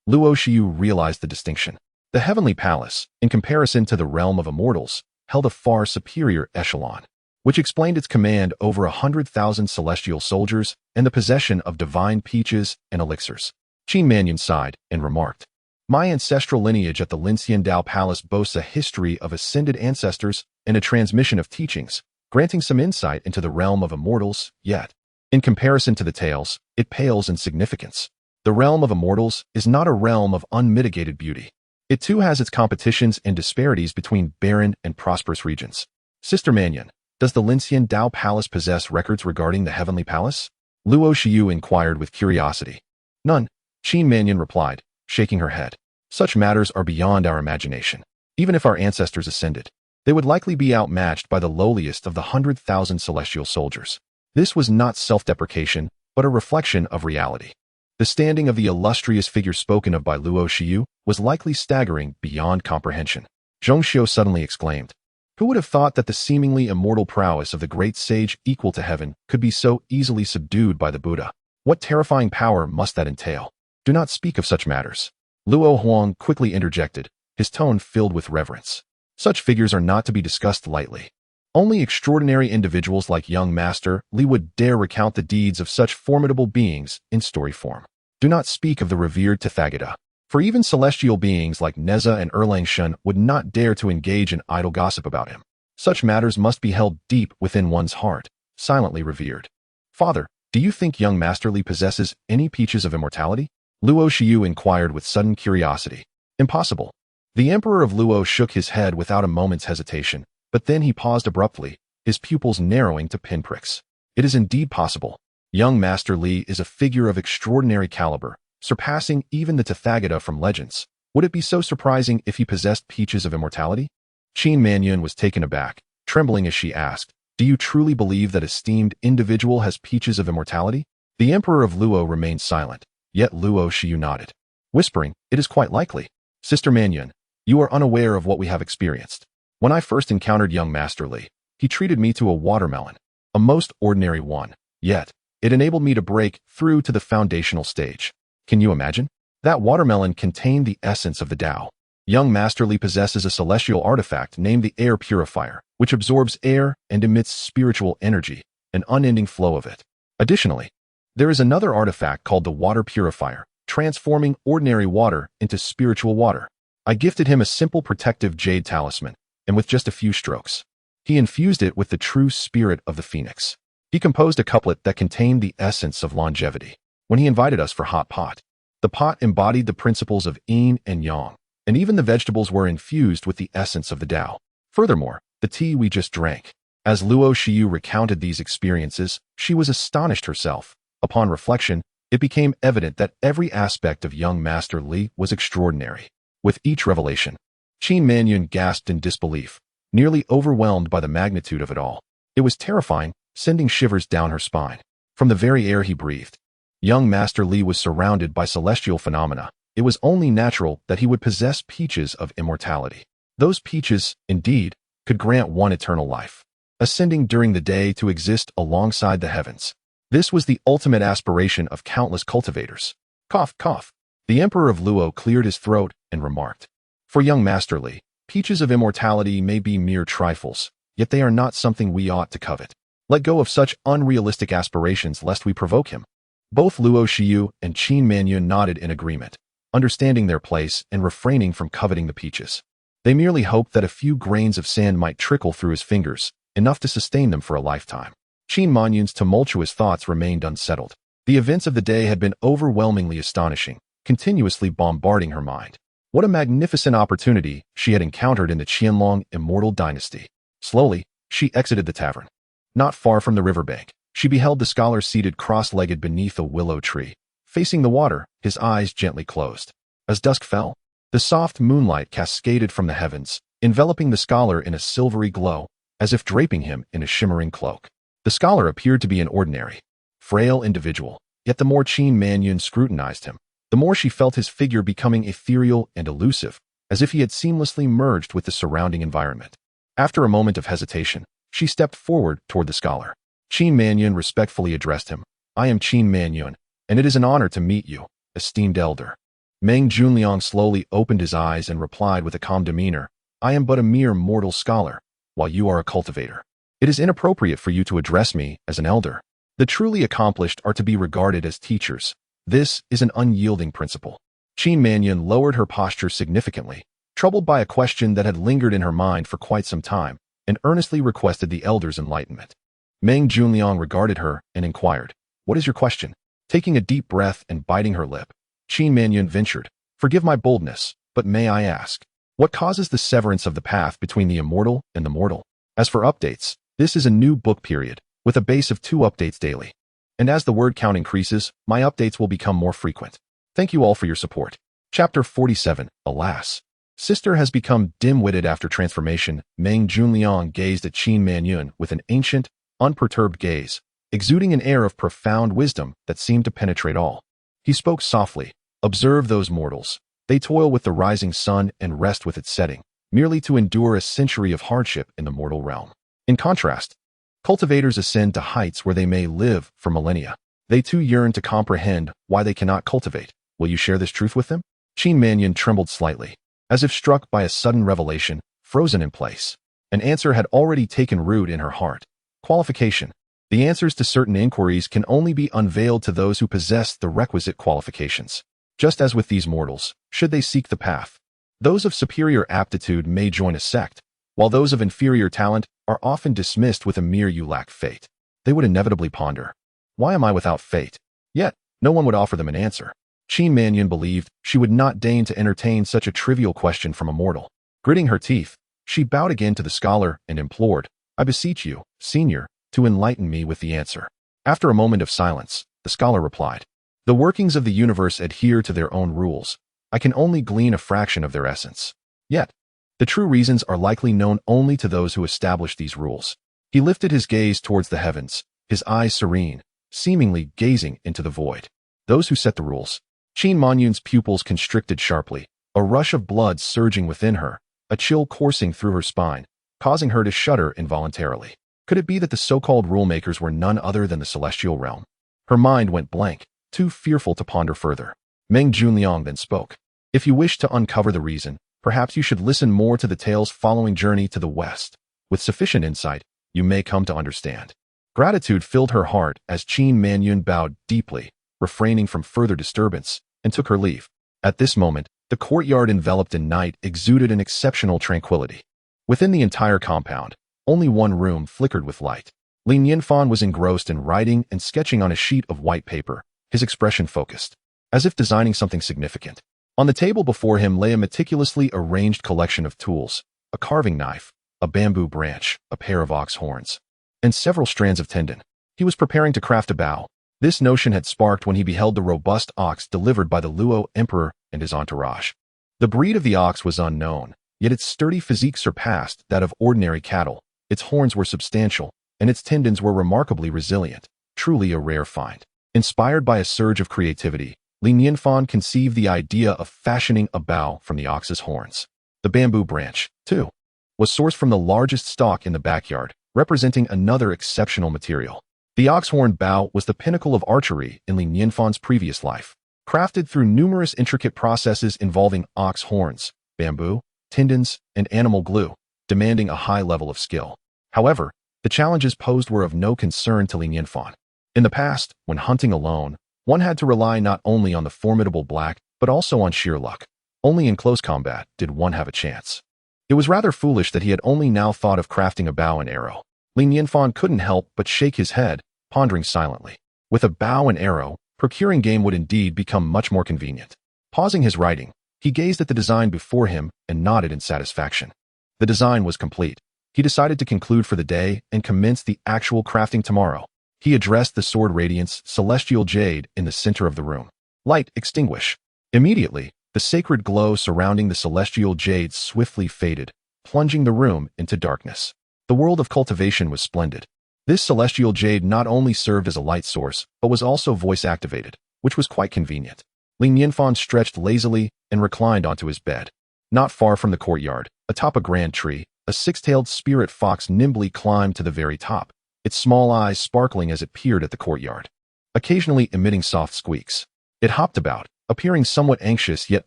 Luo Shiyu realized the distinction. The heavenly palace, in comparison to the realm of immortals, held a far superior echelon, which explained its command over 100,000 celestial soldiers and the possession of divine peaches and elixirs. Qin Manyun sighed and remarked, "My ancestral lineage at the Lincian Dao Palace boasts a history of ascended ancestors and a transmission of teachings, granting some insight into the realm of immortals, yet, in comparison to the tales, it pales in significance. The realm of immortals is not a realm of unmitigated beauty. It too has its competitions and disparities between barren and prosperous regions. Sister Manyun, does the Lincian Dao Palace possess records regarding the heavenly palace?" Luo Shiyu inquired with curiosity. "None," Qin Manyun replied, shaking her head. Such matters are beyond our imagination. Even if our ancestors ascended, they would likely be outmatched by the lowliest of the 100,000 celestial soldiers. This was not self-deprecation, but a reflection of reality. The standing of the illustrious figure spoken of by Luo Xiu was likely staggering beyond comprehension. Zhong Xiu suddenly exclaimed, "Who would have thought that the seemingly immortal prowess of the great sage equal to heaven could be so easily subdued by the Buddha? What terrifying power must that entail? Do not speak of such matters." Luo Huang quickly interjected, his tone filled with reverence. Such figures are not to be discussed lightly. Only extraordinary individuals like young Master Li would dare recount the deeds of such formidable beings in story form. Do not speak of the revered Tathagata, for even celestial beings like Neza and Erlang Shun would not dare to engage in idle gossip about him. Such matters must be held deep within one's heart, silently revered. "Father, do you think young Master Li possesses any peaches of immortality?" Luo Xiu inquired with sudden curiosity. "Impossible." The Emperor of Luo shook his head without a moment's hesitation, but then he paused abruptly, his pupils narrowing to pinpricks. "It is indeed possible. Young Master Li is a figure of extraordinary caliber, surpassing even the Tathagata from legends. Would it be so surprising if he possessed peaches of immortality?" Qin Manyun was taken aback, trembling as she asked, "Do you truly believe that esteemed individual has peaches of immortality?" The Emperor of Luo remained silent, yet Luo Xiu nodded, whispering, "It is quite likely. Sister Manyun, you are unaware of what we have experienced. When I first encountered young Master Li, he treated me to a watermelon, a most ordinary one, yet it enabled me to break through to the foundational stage. Can you imagine? That watermelon contained the essence of the Tao. Young Master Li possesses a celestial artifact named the Air Purifier, which absorbs air and emits spiritual energy, an unending flow of it. Additionally, there is another artifact called the Water Purifier, transforming ordinary water into spiritual water. I gifted him a simple protective jade talisman, and with just a few strokes, he infused it with the true spirit of the phoenix. He composed a couplet that contained the essence of longevity. When he invited us for hot pot, the pot embodied the principles of yin and yang, and even the vegetables were infused with the essence of the Tao. Furthermore, the tea we just drank." As Luo Xiu recounted these experiences, she was astonished herself. Upon reflection, it became evident that every aspect of young Master Li was extraordinary. With each revelation, Qin Manyun gasped in disbelief, nearly overwhelmed by the magnitude of it all. It was terrifying, sending shivers down her spine. From the very air he breathed, young Master Li was surrounded by celestial phenomena. It was only natural that he would possess peaches of immortality. Those peaches, indeed, could grant one eternal life, ascending during the day to exist alongside the heavens. This was the ultimate aspiration of countless cultivators. Cough, cough. The Emperor of Luo cleared his throat and remarked, "For young Master Li, peaches of immortality may be mere trifles, yet they are not something we ought to covet. Let go of such unrealistic aspirations lest we provoke him." Both Luo Xiu and Qin Manyun nodded in agreement, understanding their place and refraining from coveting the peaches. They merely hoped that a few grains of sand might trickle through his fingers, enough to sustain them for a lifetime. Qin Manyun's tumultuous thoughts remained unsettled. The events of the day had been overwhelmingly astonishing, continuously bombarding her mind. What a magnificent opportunity she had encountered in the Qianlong Immortal dynasty. Slowly, she exited the tavern. Not far from the riverbank, she beheld the scholar seated cross-legged beneath a willow tree, facing the water, his eyes gently closed. As dusk fell, the soft moonlight cascaded from the heavens, enveloping the scholar in a silvery glow, as if draping him in a shimmering cloak. The scholar appeared to be an ordinary, frail individual, yet the more Qin Manyun scrutinized him, the more she felt his figure becoming ethereal and elusive, as if he had seamlessly merged with the surrounding environment. After a moment of hesitation, she stepped forward toward the scholar. Qin Manyun respectfully addressed him, "I am Qin Manyun, and it is an honor to meet you, esteemed elder." Meng Junliang slowly opened his eyes and replied with a calm demeanor, "I am but a mere mortal scholar, while you are a cultivator. It is inappropriate for you to address me as an elder. The truly accomplished are to be regarded as teachers. This is an unyielding principle." Qin Manyun lowered her posture significantly, troubled by a question that had lingered in her mind for quite some time, and earnestly requested the elder's enlightenment. Meng Junliang regarded her and inquired, "What is your question?" Taking a deep breath and biting her lip, Qin Manyun ventured, "Forgive my boldness, but may I ask, what causes the severance of the path between the immortal and the mortal? As for updates, this is a new book period, with a base of 2 updates daily. And as the word count increases, my updates will become more frequent. Thank you all for your support. Chapter 47. Alas. Sister has become dim-witted after transformation. Meng Junliang gazed at Qin Manyun with an ancient, unperturbed gaze, exuding an air of profound wisdom that seemed to penetrate all. He spoke softly. Observe those mortals. They toil with the rising sun and rest with its setting, merely to endure a century of hardship in the mortal realm. In contrast, cultivators ascend to heights where they may live for millennia. They too yearn to comprehend why they cannot cultivate. Will you share this truth with them? Qin Manyun trembled slightly, as if struck by a sudden revelation, frozen in place. An answer had already taken root in her heart. Qualification. The answers to certain inquiries can only be unveiled to those who possess the requisite qualifications. Just as with these mortals, should they seek the path, those of superior aptitude may join a sect, while those of inferior talent are often dismissed with a mere "you lack fate." They would inevitably ponder, why am I without fate? Yet, no one would offer them an answer. Qin Manyun believed she would not deign to entertain such a trivial question from a mortal. Gritting her teeth, she bowed again to the scholar and implored, I beseech you, senior, to enlighten me with the answer. After a moment of silence, the scholar replied, the workings of the universe adhere to their own rules. I can only glean a fraction of their essence. Yet, the true reasons are likely known only to those who establish these rules. He lifted his gaze towards the heavens, his eyes serene, seemingly gazing into the void. Those who set the rules. Qin Manyun's pupils constricted sharply, a rush of blood surging within her, a chill coursing through her spine, causing her to shudder involuntarily. Could it be that the so-called rule-makers were none other than the celestial realm? Her mind went blank, too fearful to ponder further. Meng Junliang then spoke. If you wish to uncover the reason, perhaps you should listen more to the tale's following journey to the west. With sufficient insight, you may come to understand. Gratitude filled her heart as Qin Manyun bowed deeply, refraining from further disturbance, and took her leave. At this moment, the courtyard enveloped in night exuded an exceptional tranquility. Within the entire compound, only one room flickered with light. Nianfan was engrossed in writing and sketching on a sheet of white paper, his expression focused, as if designing something significant. On the table before him lay a meticulously arranged collection of tools, a carving knife, a bamboo branch, a pair of ox horns, and several strands of tendon. He was preparing to craft a bow. This notion had sparked when he beheld the robust ox delivered by the Luo Emperor and his entourage. The breed of the ox was unknown, yet its sturdy physique surpassed that of ordinary cattle. Its horns were substantial, and its tendons were remarkably resilient, truly a rare find. Inspired by a surge of creativity, Nianfan conceived the idea of fashioning a bow from the ox's horns. The bamboo branch, too, was sourced from the largest stalk in the backyard, representing another exceptional material. The ox-horn bow was the pinnacle of archery in Nianfan's previous life, crafted through numerous intricate processes involving ox horns, bamboo, tendons, and animal glue, demanding a high level of skill. However, the challenges posed were of no concern to Nianfan. In the past, when hunting alone, one had to rely not only on the formidable black, but also on sheer luck. Only in close combat did one have a chance. It was rather foolish that he had only now thought of crafting a bow and arrow. Nianfan couldn't help but shake his head, pondering silently. With a bow and arrow, procuring game would indeed become much more convenient. Pausing his writing, he gazed at the design before him and nodded in satisfaction. The design was complete. He decided to conclude for the day and commence the actual crafting tomorrow. He addressed the sword radiance, celestial jade, in the center of the room. Light, extinguish. Immediately, the sacred glow surrounding the celestial jade swiftly faded, plunging the room into darkness. The world of cultivation was splendid. This celestial jade not only served as a light source, but was also voice-activated, which was quite convenient. Nianfan stretched lazily and reclined onto his bed. Not far from the courtyard, atop a grand tree, a six-tailed spirit fox nimbly climbed to the very top, its small eyes sparkling as it peered at the courtyard, occasionally emitting soft squeaks. It hopped about, appearing somewhat anxious yet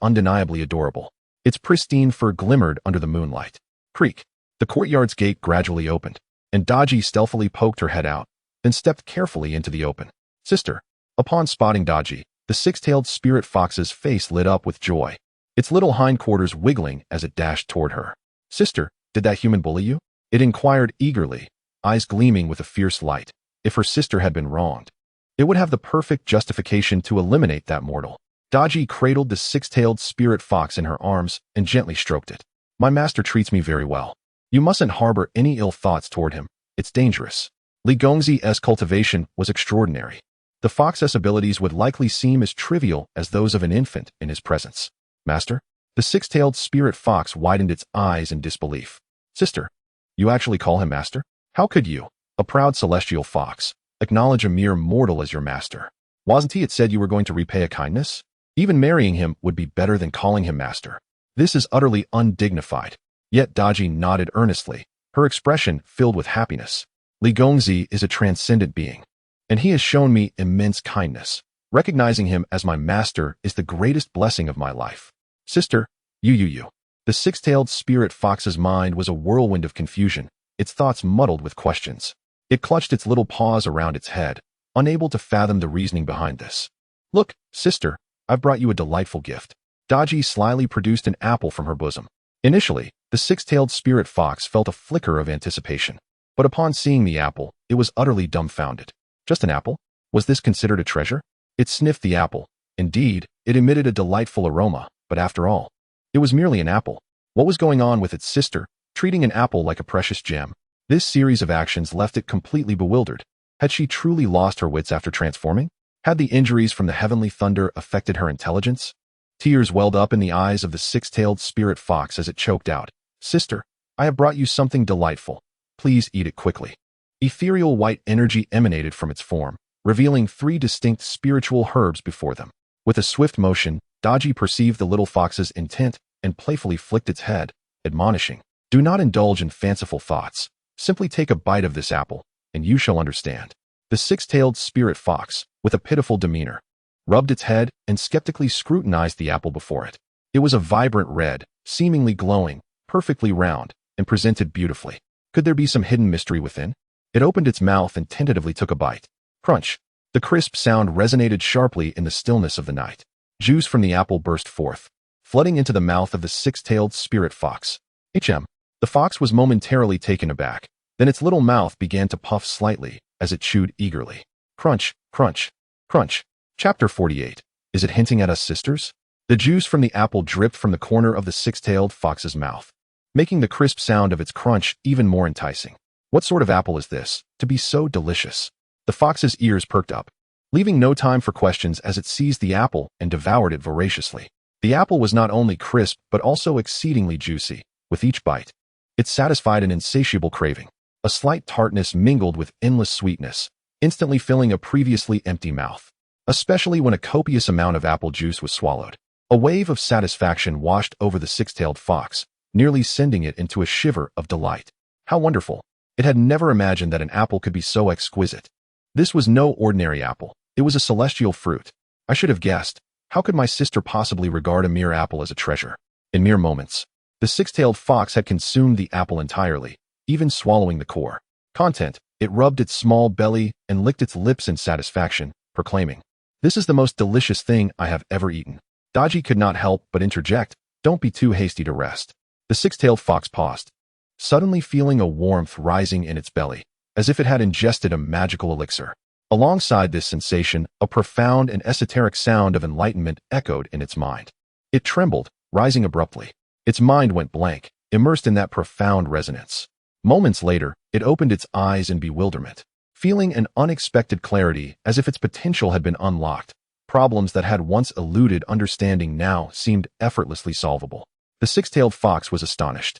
undeniably adorable. Its pristine fur glimmered under the moonlight. Creak. The courtyard's gate gradually opened, and Daji stealthily poked her head out, then stepped carefully into the open. Sister. Upon spotting Daji, the six-tailed spirit fox's face lit up with joy, its little hindquarters wiggling as it dashed toward her. Sister, did that human bully you? It inquired eagerly, eyes gleaming with a fierce light. If her sister had been wronged, it would have the perfect justification to eliminate that mortal. Daji cradled the six-tailed spirit fox in her arms and gently stroked it. My master treats me very well. You mustn't harbor any ill thoughts toward him. It's dangerous. Li Gongzi's cultivation was extraordinary. The fox's abilities would likely seem as trivial as those of an infant in his presence. Master? The six-tailed spirit fox widened its eyes in disbelief. Sister, you actually call him master? How could you, a proud celestial fox, acknowledge a mere mortal as your master? Wasn't he it said you were going to repay a kindness? Even marrying him would be better than calling him master. This is utterly undignified. Yet Daji nodded earnestly, her expression filled with happiness. Li Gongzi is a transcendent being, and he has shown me immense kindness. Recognizing him as my master is the greatest blessing of my life. Sister, you. The six-tailed spirit fox's mind was a whirlwind of confusion, its thoughts muddled with questions. It clutched its little paws around its head, unable to fathom the reasoning behind this. Look, sister, I've brought you a delightful gift. Daji slyly produced an apple from her bosom. Initially, the six-tailed spirit fox felt a flicker of anticipation. But upon seeing the apple, it was utterly dumbfounded. Just an apple? Was this considered a treasure? It sniffed the apple. Indeed, it emitted a delightful aroma, but after all, it was merely an apple. What was going on with its sister, treating an apple like a precious gem? This series of actions left it completely bewildered. Had she truly lost her wits after transforming? Had the injuries from the heavenly thunder affected her intelligence? Tears welled up in the eyes of the six-tailed spirit fox as it choked out, Sister, I have brought you something delightful. Please eat it quickly. Ethereal white energy emanated from its form, revealing 3 distinct spiritual herbs before them. With a swift motion, Daji perceived the little fox's intent and playfully flicked its head, admonishing, Do not indulge in fanciful thoughts. Simply take a bite of this apple, and you shall understand. The six-tailed spirit fox, with a pitiful demeanor, rubbed its head and skeptically scrutinized the apple before it. It was a vibrant red, seemingly glowing, perfectly round, and presented beautifully. Could there be some hidden mystery within? It opened its mouth and tentatively took a bite. Crunch! The crisp sound resonated sharply in the stillness of the night. Juice from the apple burst forth, flooding into the mouth of the six-tailed spirit fox. The fox was momentarily taken aback. Then its little mouth began to puff slightly as it chewed eagerly. Crunch, crunch, crunch. Chapter 48. Is it hinting at us sisters? The juice from the apple dripped from the corner of the six-tailed fox's mouth, making the crisp sound of its crunch even more enticing. What sort of apple is this, to be so delicious? The fox's ears perked up, leaving no time for questions as it seized the apple and devoured it voraciously. The apple was not only crisp but also exceedingly juicy. With each bite, it satisfied an insatiable craving. A slight tartness mingled with endless sweetness, instantly filling a previously empty mouth. Especially when a copious amount of apple juice was swallowed. A wave of satisfaction washed over the six-tailed fox, nearly sending it into a shiver of delight. How wonderful! It had never imagined that an apple could be so exquisite. This was no ordinary apple. It was a celestial fruit. I should have guessed. How could my sister possibly regard a mere apple as a treasure? In mere moments, the six-tailed fox had consumed the apple entirely, even swallowing the core. Content, it rubbed its small belly and licked its lips in satisfaction, proclaiming, This is the most delicious thing I have ever eaten. Daji could not help but interject, Don't be too hasty to rest. The six-tailed fox paused, suddenly feeling a warmth rising in its belly, as if it had ingested a magical elixir. Alongside this sensation, a profound and esoteric sound of enlightenment echoed in its mind. It trembled, rising abruptly. Its mind went blank, immersed in that profound resonance. Moments later, it opened its eyes in bewilderment, feeling an unexpected clarity as if its potential had been unlocked. Problems that had once eluded understanding now seemed effortlessly solvable. The six-tailed fox was astonished,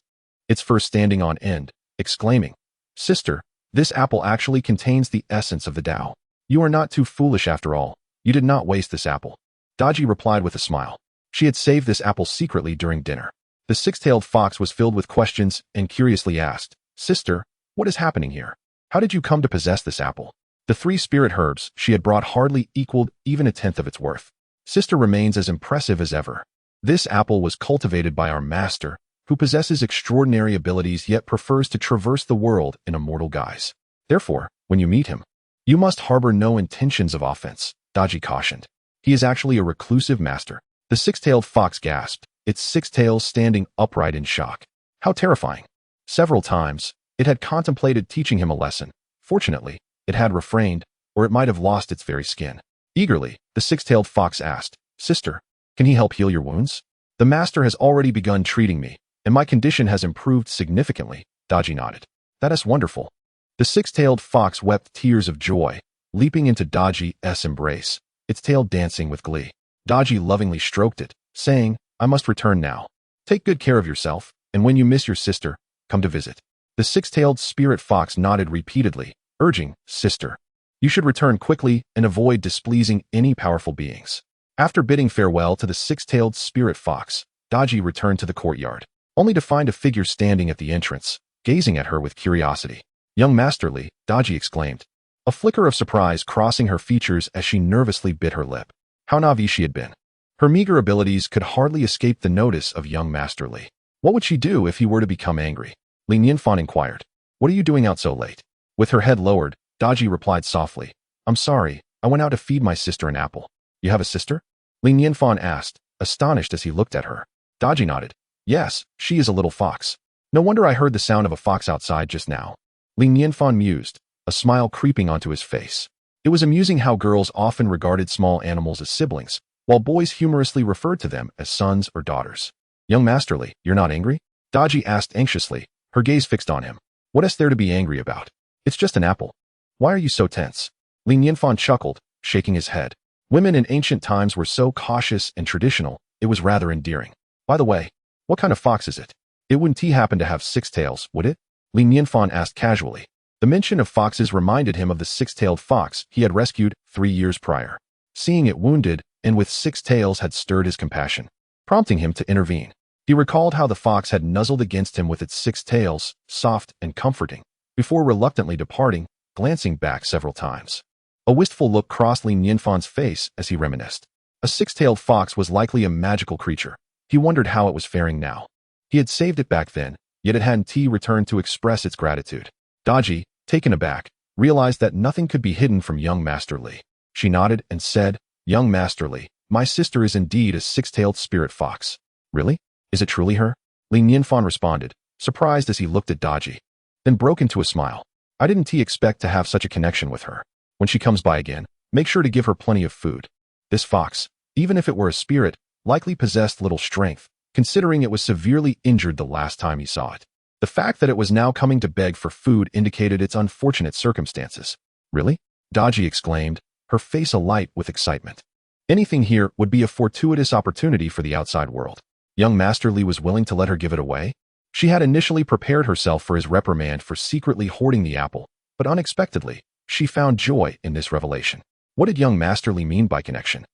its fur standing on end, exclaiming, Sister, this apple actually contains the essence of the Tao. You are not too foolish after all. You did not waste this apple. Daji replied with a smile. She had saved this apple secretly during dinner. The six-tailed fox was filled with questions and curiously asked, Sister, what is happening here? How did you come to possess this apple? The 3 spirit herbs she had brought hardly equaled even a tenth of its worth. Sister remains as impressive as ever. This apple was cultivated by our master, who possesses extraordinary abilities yet prefers to traverse the world in a mortal guise. Therefore, when you meet him, you must harbor no intentions of offense, Daji cautioned. He is actually a reclusive master. The six-tailed fox gasped, its 6 tails standing upright in shock. How terrifying! Several times, it had contemplated teaching him a lesson. Fortunately, it had refrained, or it might have lost its very skin. Eagerly, the six-tailed fox asked, Sister, can he help heal your wounds? The master has already begun treating me, and my condition has improved significantly, Daji nodded. That is wonderful. The six-tailed fox wept tears of joy, leaping into Daji's embrace, its tail dancing with glee. Daji lovingly stroked it, saying, I must return now. Take good care of yourself, and when you miss your sister, come to visit." The six-tailed spirit fox nodded repeatedly, urging, "Sister, you should return quickly and avoid displeasing any powerful beings." After bidding farewell to the six-tailed spirit fox, Daji returned to the courtyard, only to find a figure standing at the entrance, gazing at her with curiosity. "Young Masterly," Daji exclaimed, a flicker of surprise crossing her features as she nervously bit her lip. How naive she had been. Her meager abilities could hardly escape the notice of young Masterly. What would she do if he were to become angry? Nianfan inquired. "What are you doing out so late?" With her head lowered, Daji replied softly, "I'm sorry, I went out to feed my sister an apple." "You have a sister?" Nianfan asked, astonished as he looked at her. Daji nodded. "Yes, she is a little fox. No wonder I heard the sound of a fox outside just now." Nianfan mused, a smile creeping onto his face. It was amusing how girls often regarded small animals as siblings, while boys humorously referred to them as sons or daughters. "Young Masterly, you're not angry?" Daji asked anxiously, her gaze fixed on him. "What is there to be angry about? It's just an apple. Why are you so tense?" Nianfan chuckled, shaking his head. Women in ancient times were so cautious and traditional, it was rather endearing. "By the way, what kind of fox is it? It wouldn't happen to have 6 tails, would it?" Nianfan asked casually. The mention of foxes reminded him of the 6-tailed fox he had rescued 3 years prior. Seeing it wounded and with 6 tails had stirred his compassion, prompting him to intervene. He recalled how the fox had nuzzled against him with its 6 tails, soft and comforting, before reluctantly departing, glancing back several times. A wistful look crossed Nianfan's face as he reminisced. A 6-tailed fox was likely a magical creature. He wondered how it was faring now. He had saved it back then, yet it hadn't returned to express its gratitude. Daji, taken aback, realized that nothing could be hidden from young Masterly. She nodded and said, "Young Masterly, my sister is indeed a 6-tailed spirit fox." "Really? Is it truly her?" Nianfan responded, surprised as he looked at Daji. Then broke into a smile. "I didn't expect to have such a connection with her. When she comes by again, make sure to give her plenty of food." This fox, even if it were a spirit, likely possessed little strength, considering it was severely injured the last time he saw it. The fact that it was now coming to beg for food indicated its unfortunate circumstances. "Really?" Daji exclaimed, her face alight with excitement. Anything here would be a fortuitous opportunity for the outside world. Young Masterly was willing to let her give it away? She had initially prepared herself for his reprimand for secretly hoarding the apple, but unexpectedly, she found joy in this revelation. What did young Masterly mean by connection?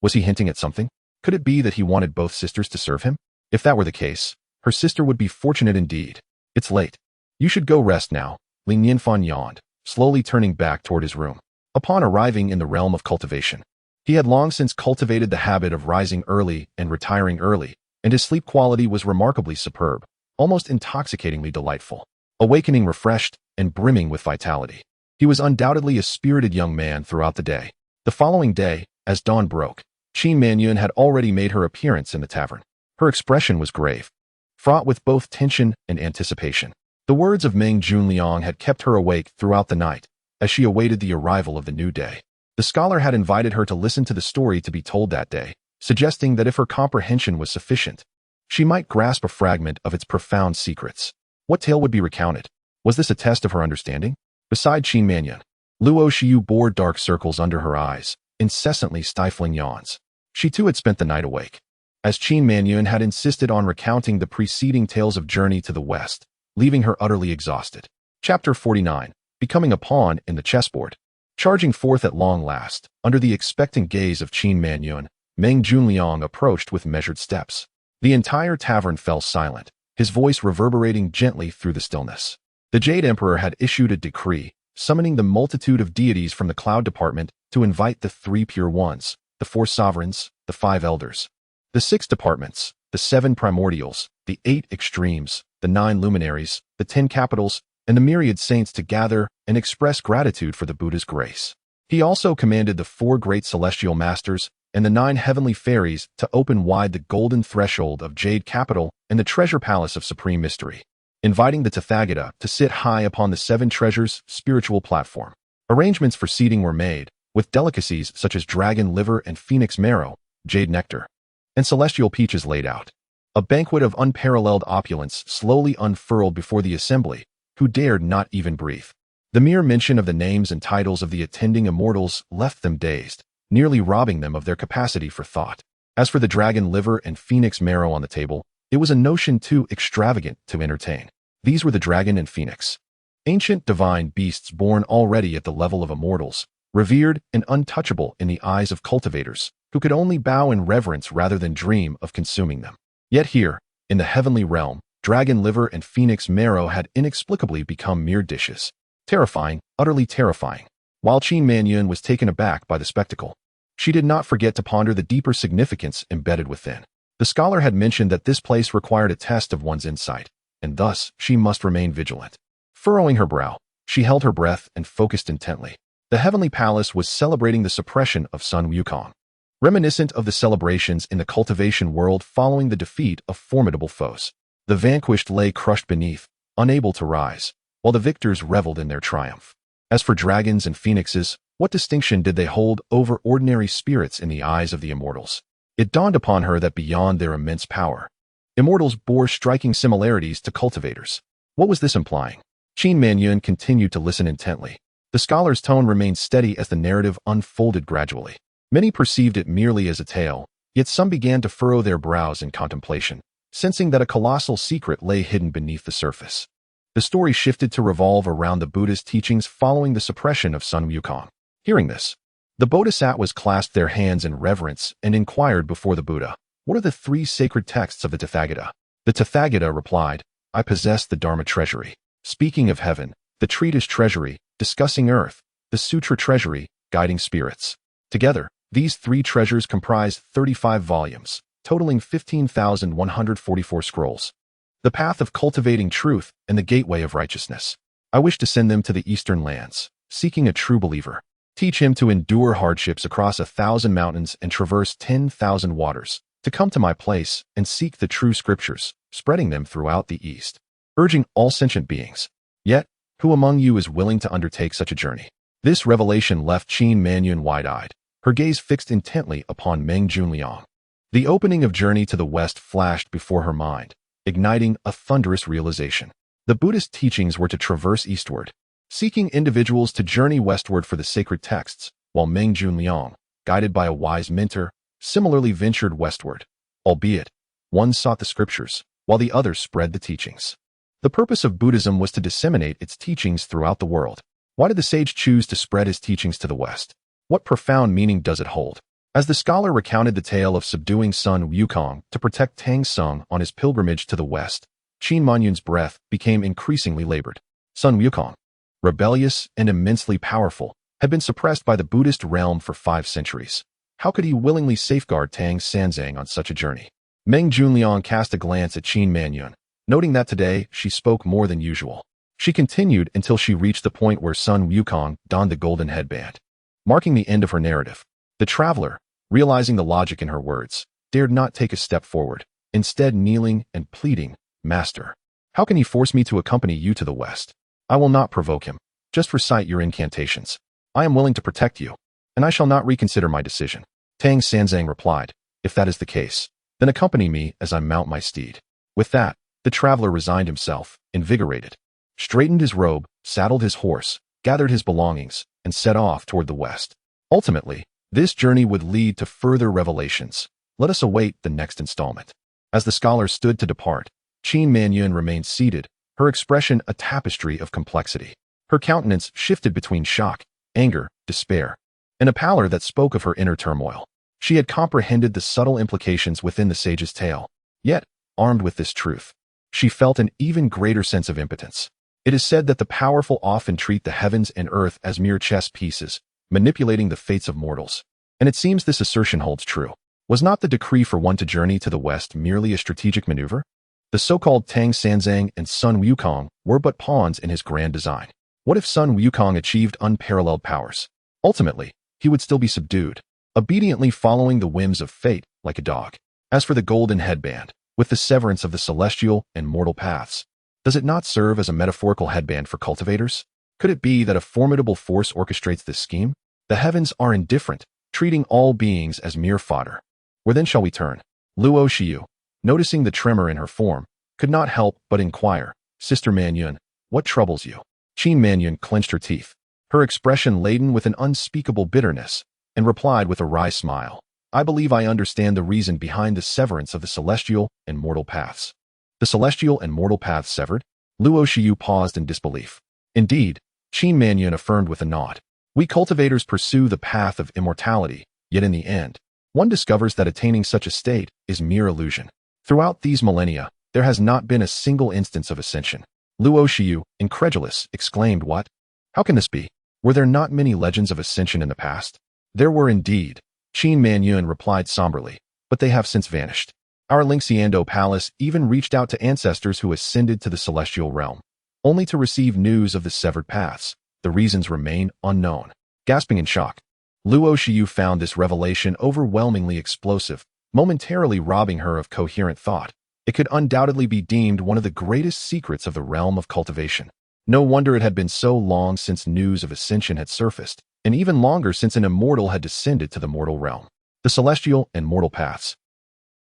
Was he hinting at something? Could it be that he wanted both sisters to serve him? If that were the case, her sister would be fortunate indeed. "It's late. You should go rest now," Nianfan yawned, slowly turning back toward his room. Upon arriving in the realm of cultivation, he had long since cultivated the habit of rising early and retiring early, and his sleep quality was remarkably superb, almost intoxicatingly delightful, awakening refreshed and brimming with vitality. He was undoubtedly a spirited young man throughout the day. The following day, as dawn broke, Qin Manyun had already made her appearance in the tavern. Her expression was grave, fraught with both tension and anticipation. The words of Meng Junliang had kept her awake throughout the night, as she awaited the arrival of the new day. The scholar had invited her to listen to the story to be told that day, suggesting that if her comprehension was sufficient, she might grasp a fragment of its profound secrets. What tale would be recounted? Was this a test of her understanding? Beside Qin Manyun, Luo Xiu bored dark circles under her eyes, incessantly stifling yawns. She too had spent the night awake. As Qin Manyun had insisted on recounting the preceding tales of journey to the west, leaving her utterly exhausted. Chapter 49, Becoming a Pawn in the Chessboard. Charging forth at long last, under the expectant gaze of Qin Manyun, Meng Junliang approached with measured steps. The entire tavern fell silent, his voice reverberating gently through the stillness. The Jade Emperor had issued a decree, summoning the multitude of deities from the Cloud Department to invite the 3 Pure Ones, the 4 Sovereigns, the 5 Elders, the 6 Departments, the 7 Primordials, the 8 Extremes, the 9 Luminaries, the 10 Capitals, and the myriad saints to gather and express gratitude for the Buddha's grace. He also commanded the 4 great celestial masters and the 9 heavenly fairies to open wide the golden threshold of Jade Capital and the treasure palace of supreme mystery, inviting the Tathagata to sit high upon the 7 treasures' spiritual platform. Arrangements for seating were made, with delicacies such as dragon liver and phoenix marrow, jade nectar, and celestial peaches laid out. A banquet of unparalleled opulence slowly unfurled before the assembly, who dared not even breathe. The mere mention of the names and titles of the attending immortals left them dazed, nearly robbing them of their capacity for thought. As for the dragon liver and phoenix marrow on the table, it was a notion too extravagant to entertain. These were the dragon and phoenix, ancient divine beasts born already at the level of immortals, revered and untouchable in the eyes of cultivators, who could only bow in reverence rather than dream of consuming them. Yet here, in the heavenly realm, dragon liver and phoenix marrow had inexplicably become mere dishes. Terrifying, utterly terrifying. While Qin Manyun was taken aback by the spectacle, she did not forget to ponder the deeper significance embedded within. The scholar had mentioned that this place required a test of one's insight, and thus she must remain vigilant. Furrowing her brow, she held her breath and focused intently. The heavenly palace was celebrating the suppression of Sun Wukong, reminiscent of the celebrations in the cultivation world following the defeat of formidable foes. The vanquished lay crushed beneath, unable to rise, while the victors reveled in their triumph. As for dragons and phoenixes, what distinction did they hold over ordinary spirits in the eyes of the immortals? It dawned upon her that beyond their immense power, immortals bore striking similarities to cultivators. What was this implying? Qin Manyun continued to listen intently. The scholar's tone remained steady as the narrative unfolded gradually. Many perceived it merely as a tale, yet some began to furrow their brows in contemplation, sensing that a colossal secret lay hidden beneath the surface. The story shifted to revolve around the Buddha's teachings following the suppression of Sun Wukong. Hearing this, the bodhisattvas clasped their hands in reverence and inquired before the Buddha, "What are the 3 sacred texts of the Tathagata?" The Tathagata replied, "I possess the Dharma treasury, speaking of heaven, the treatise treasury, discussing earth, the sutra treasury, guiding spirits." Together, these 3 treasures comprise 35 volumes, totaling 15,144 scrolls. The path of cultivating truth and the gateway of righteousness. I wish to send them to the eastern lands, seeking a true believer. Teach him to endure hardships across 1,000 mountains and traverse 10,000 waters, to come to my place and seek the true scriptures, spreading them throughout the East, urging all sentient beings. Yet, who among you is willing to undertake such a journey? This revelation left Qin Manyun wide-eyed, her gaze fixed intently upon Meng Junliang. The opening of Journey to the West flashed before her mind, igniting a thunderous realization. The Buddhist teachings were to traverse eastward, seeking individuals to journey westward for the sacred texts, while Meng Junliang, guided by a wise mentor, similarly ventured westward, albeit one sought the scriptures, while the other spread the teachings. The purpose of Buddhism was to disseminate its teachings throughout the world. Why did the sage choose to spread his teachings to the West? What profound meaning does it hold? As the scholar recounted the tale of subduing Sun Wukong to protect Tang Sung on his pilgrimage to the West, Qin Manyun's breath became increasingly labored. Sun Wukong, rebellious and immensely powerful, had been suppressed by the Buddhist realm for 5 centuries. How could he willingly safeguard Tang Sanzang on such a journey? Meng Junliang cast a glance at Qin Manyun, noting that today she spoke more than usual. She continued until she reached the point where Sun Wukong donned the golden headband, marking the end of her narrative. The traveler, realizing the logic in her words, dared not take a step forward, instead kneeling and pleading, "Master, how can he force me to accompany you to the West? I will not provoke him. Just recite your incantations. I am willing to protect you, and I shall not reconsider my decision." Tang Sanzang replied, "If that is the case, then accompany me as I mount my steed." With that, the traveler resigned himself, invigorated, straightened his robe, saddled his horse, gathered his belongings, and set off toward the West. Ultimately, this journey would lead to further revelations. Let us await the next installment. As the scholar stood to depart, Qin Manyun remained seated, her expression a tapestry of complexity. Her countenance shifted between shock, anger, despair, and a pallor that spoke of her inner turmoil. She had comprehended the subtle implications within the sage's tale. Yet, armed with this truth, she felt an even greater sense of impotence. It is said that the powerful often treat the heavens and earth as mere chess pieces, manipulating the fates of mortals. And it seems this assertion holds true. Was not the decree for one to journey to the West merely a strategic maneuver? The so-called Tang Sanzang and Sun Wukong were but pawns in his grand design. What if Sun Wukong achieved unparalleled powers? Ultimately, he would still be subdued, obediently following the whims of fate like a dog. As for the golden headband, with the severance of the celestial and mortal paths, does it not serve as a metaphorical headband for cultivators? Could it be that a formidable force orchestrates this scheme? The heavens are indifferent, treating all beings as mere fodder. Where then shall we turn? Luo Shiyu, noticing the tremor in her form, could not help but inquire, "Sister Manyun, what troubles you?" Qin Manyun clenched her teeth, her expression laden with an unspeakable bitterness, and replied with a wry smile, I believe I understand the reason behind the severance of the celestial and mortal paths. The celestial and mortal paths severed? Luo Shiyu paused in disbelief. Indeed, Qin Manyun affirmed with a nod. We cultivators pursue the path of immortality, yet in the end, one discovers that attaining such a state is mere illusion. Throughout these millennia, there has not been a single instance of ascension. Luo Shiyu, incredulous, exclaimed, "What? How can this be? Were there not many legends of ascension in the past?" There were indeed, Qin Manyun replied somberly, but they have since vanished. Our Lingxiando Palace even reached out to ancestors who ascended to the celestial realm, only to receive news of the severed paths. The reasons remain unknown. Gasping in shock, Luo Shiyu found this revelation overwhelmingly explosive, momentarily robbing her of coherent thought. It could undoubtedly be deemed one of the greatest secrets of the realm of cultivation. No wonder it had been so long since news of ascension had surfaced, and even longer since an immortal had descended to the mortal realm. The celestial and mortal paths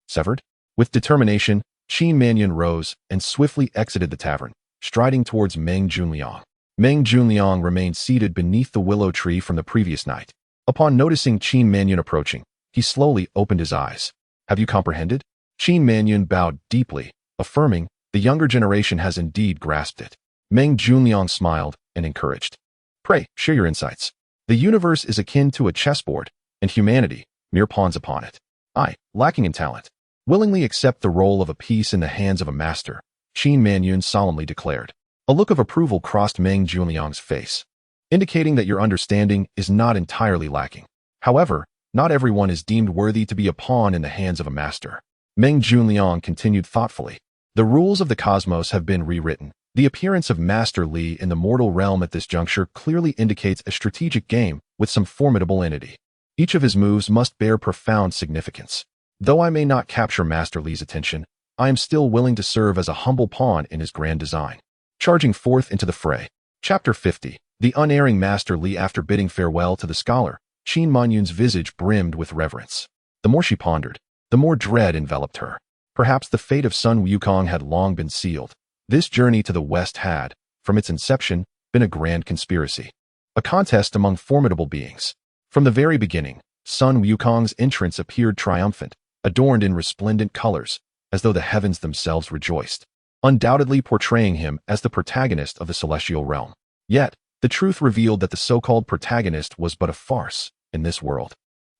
severed? With determination, Qin Manyun rose and swiftly exited the tavern, striding towards Meng Junliang. Meng Junliang remained seated beneath the willow tree from the previous night. Upon noticing Qin Manyun approaching, he slowly opened his eyes. Have you comprehended? Qin Manyun bowed deeply, affirming, the younger generation has indeed grasped it. Meng Junliang smiled and encouraged. Pray, share your insights. The universe is akin to a chessboard, and humanity, mere pawns upon it. I, lacking in talent, willingly accept the role of a piece in the hands of a master, Qin Manyun solemnly declared. A look of approval crossed Meng Junliang's face, indicating that your understanding is not entirely lacking. However, not everyone is deemed worthy to be a pawn in the hands of a master. Meng Junliang continued thoughtfully. The rules of the cosmos have been rewritten. The appearance of Master Li in the mortal realm at this juncture clearly indicates a strategic game with some formidable entity. Each of his moves must bear profound significance. Though I may not capture Master Li's attention, I am still willing to serve as a humble pawn in his grand design. Charging forth into the fray. Chapter 50. The unerring Master Li. After bidding farewell to the scholar, Qin Manyun's visage brimmed with reverence. The more she pondered, the more dread enveloped her. Perhaps the fate of Sun Wukong had long been sealed. This journey to the west had, from its inception, been a grand conspiracy. A contest among formidable beings. From the very beginning, Sun Wukong's entrance appeared triumphant, adorned in resplendent colors, as though the heavens themselves rejoiced, undoubtedly portraying him as the protagonist of the celestial realm. Yet, the truth revealed that the so-called protagonist was but a farce in this world.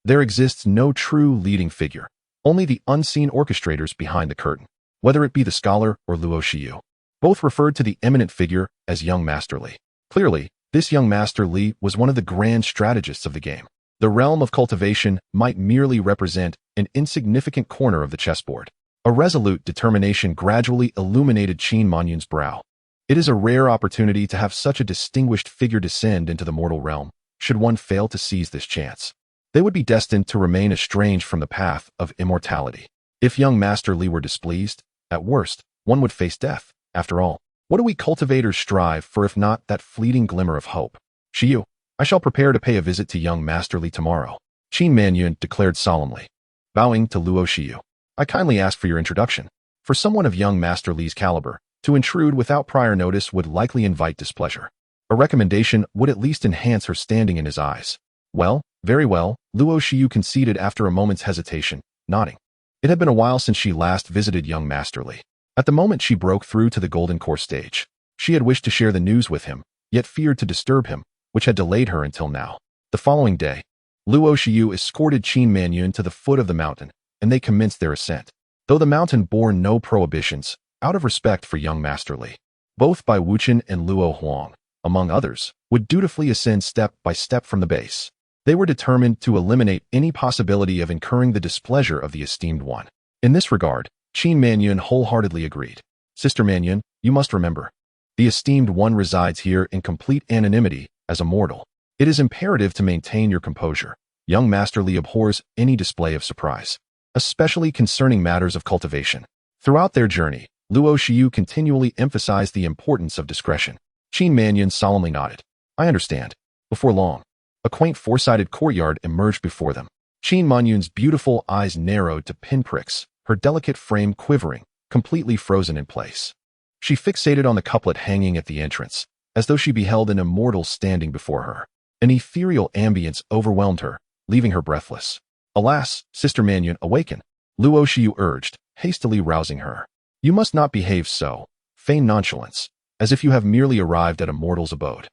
There exists no true leading figure, only the unseen orchestrators behind the curtain, whether it be the scholar or Luo Shiyu. Both referred to the eminent figure as young Master Li. Clearly, this young Master Li was one of the grand strategists of the game. The realm of cultivation might merely represent an insignificant corner of the chessboard. A resolute determination gradually illuminated Qin Manyun's brow. It is a rare opportunity to have such a distinguished figure descend into the mortal realm. Should one fail to seize this chance, they would be destined to remain estranged from the path of immortality. If young Master Li were displeased, at worst, one would face death. After all, what do we cultivators strive for if not that fleeting glimmer of hope? Shiyu, I shall prepare to pay a visit to young Master Li tomorrow, Qin Manyun declared solemnly. Bowing to Luo Shiyu, I kindly ask for your introduction. For someone of young Master Li's caliber, to intrude without prior notice would likely invite displeasure. A recommendation would at least enhance her standing in his eyes. Well, very well, Luo Shiyu conceded after a moment's hesitation, nodding. It had been a while since she last visited young Master Li. At the moment she broke through to the golden core stage, she had wished to share the news with him, yet feared to disturb him, which had delayed her until now. The following day, Luo Shiyu escorted Qin Manyun to the foot of the mountain, and they commenced their ascent. Though the mountain bore no prohibitions, out of respect for young Master Li, both Bai Wuchen and Luo Huang, among others, would dutifully ascend step by step from the base. They were determined to eliminate any possibility of incurring the displeasure of the esteemed one. In this regard, Qin Manyun wholeheartedly agreed. Sister Manyun, you must remember, the esteemed one resides here in complete anonymity as a mortal. It is imperative to maintain your composure. Young Master Li abhors any display of surprise, especially concerning matters of cultivation. Throughout their journey, Luo Shiyu continually emphasized the importance of discretion. Qin Manyun solemnly nodded. I understand. Before long, a quaint four-sided courtyard emerged before them. Qin Manyun's beautiful eyes narrowed to pinpricks, her delicate frame quivering, completely frozen in place. She fixated on the couplet hanging at the entrance, as though she beheld an immortal standing before her. An ethereal ambience overwhelmed her, leaving her breathless. Alas, Sister Manyun, awaken, Luo Shiyu urged, hastily rousing her. You must not behave so, feign nonchalance, as if you have merely arrived at a mortal's abode.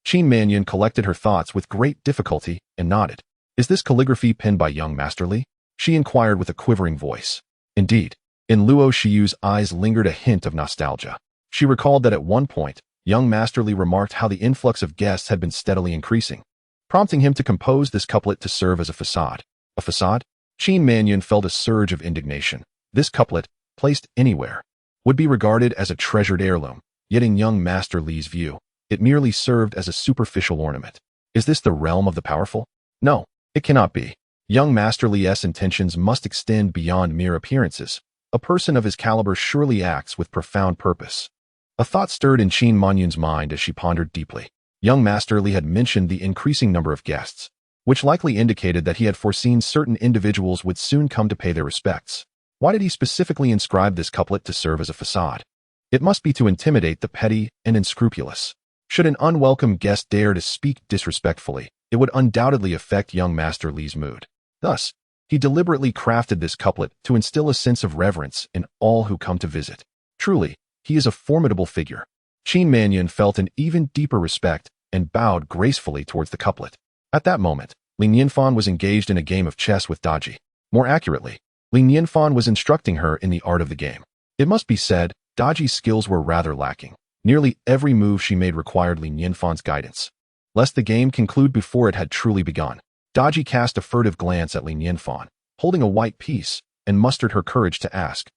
Qin Manyun collected her thoughts with great difficulty and nodded. Is this calligraphy penned by young Master Li? She inquired with a quivering voice. Indeed. In Luo Shiyu's eyes lingered a hint of nostalgia. She recalled that at one point, young Master Li remarked how the influx of guests had been steadily increasing, prompting him to compose this couplet to serve as a facade. A facade? Qin Manyun felt a surge of indignation. This couplet, placed anywhere, would be regarded as a treasured heirloom, yet in young Master Li's view, it merely served as a superficial ornament. Is this the realm of the powerful? No, it cannot be. Young Master Li's intentions must extend beyond mere appearances. A person of his caliber surely acts with profound purpose. A thought stirred in Qin Manyun's mind as she pondered deeply. Young Master Li had mentioned the increasing number of guests, which likely indicated that he had foreseen certain individuals would soon come to pay their respects. Why did he specifically inscribe this couplet to serve as a facade? It must be to intimidate the petty and unscrupulous. Should an unwelcome guest dare to speak disrespectfully, it would undoubtedly affect young Master Li's mood. Thus, he deliberately crafted this couplet to instill a sense of reverence in all who come to visit. Truly, he is a formidable figure. Qin Manyun felt an even deeper respect and bowed gracefully towards the couplet. At that moment, Li Nianfan was engaged in a game of chess with Daji. More accurately, Li Nianfan was instructing her in the art of the game. It must be said, Daji's skills were rather lacking. Nearly every move she made required Li Nianfan's guidance. Lest the game conclude before it had truly begun, Daji cast a furtive glance at Li Nianfan, holding a white piece, and mustered her courage to ask,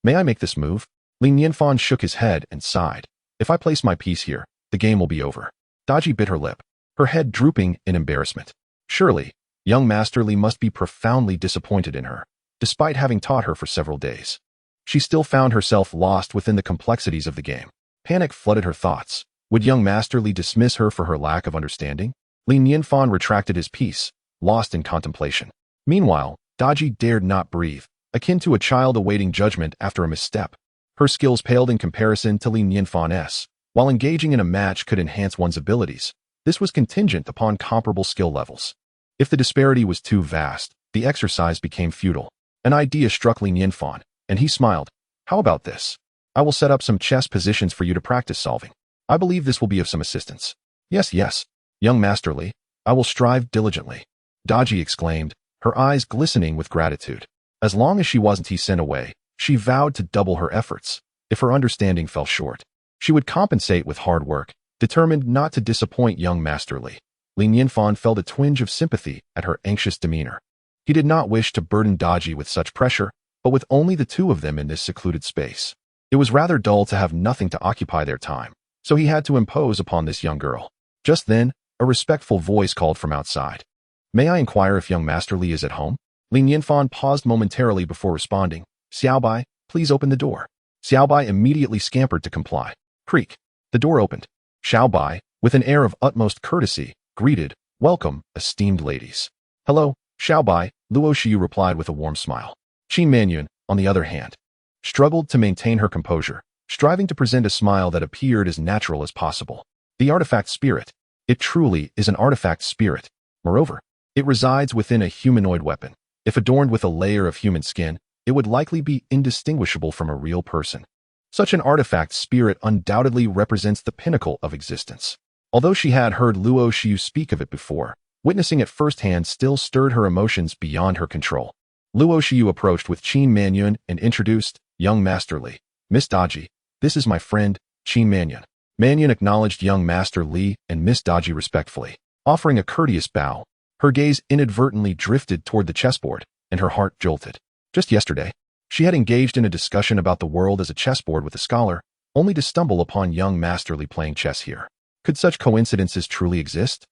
May I make this move? Li Nianfan shook his head and sighed. If I place my piece here, the game will be over. Daji bit her lip, her head drooping in embarrassment. Surely, young Master Li must be profoundly disappointed in her, despite having taught her for several days. She still found herself lost within the complexities of the game. Panic flooded her thoughts. Would young Master Li dismiss her for her lack of understanding? Li Nianfan retracted his piece, lost in contemplation. Meanwhile, Daji dared not breathe, akin to a child awaiting judgment after a misstep. Her skills paled in comparison to Li Nianfan's. While engaging in a match could enhance one's abilities, this was contingent upon comparable skill levels. If the disparity was too vast, the exercise became futile. An idea struck Li Nianfan, and he smiled. How about this? I will set up some chess positions for you to practice solving. I believe this will be of some assistance. Yes, young Master Li, I will strive diligently. Daji exclaimed, her eyes glistening with gratitude. As long as she wasn't sent away, she vowed to double her efforts. If her understanding fell short, she would compensate with hard work, determined not to disappoint young Master Li. Li Nianfan felt a twinge of sympathy at her anxious demeanor. He did not wish to burden Daji with such pressure, but with only the two of them in this secluded space, it was rather dull to have nothing to occupy their time, so he had to impose upon this young girl. Just then, a respectful voice called from outside. May I inquire if young Master Li is at home? Li Nianfan paused momentarily before responding. Xiaobai, please open the door. Xiaobai immediately scampered to comply. Creak. The door opened. Xiaobai, with an air of utmost courtesy, greeted, Welcome, esteemed ladies. Hello, Xiaobai, Luo Shiyu replied with a warm smile. Qin Manyun, on the other hand, struggled to maintain her composure, striving to present a smile that appeared as natural as possible. The artifact spirit. It truly is an artifact spirit. Moreover, it resides within a humanoid weapon. If adorned with a layer of human skin, it would likely be indistinguishable from a real person. Such an artifact spirit undoubtedly represents the pinnacle of existence. Although she had heard Luo Shiyu speak of it before, witnessing it firsthand still stirred her emotions beyond her control. Luo Shiyu approached with Qin Manyun and introduced, young Master Li. Miss Daji, this is my friend, Qin Manyun. Manyun acknowledged young Master Li and Miss Daji respectfully, offering a courteous bow. Her gaze inadvertently drifted toward the chessboard, and her heart jolted. Just yesterday, she had engaged in a discussion about the world as a chessboard with a scholar, only to stumble upon young Master Li playing chess here. Could such coincidences truly exist?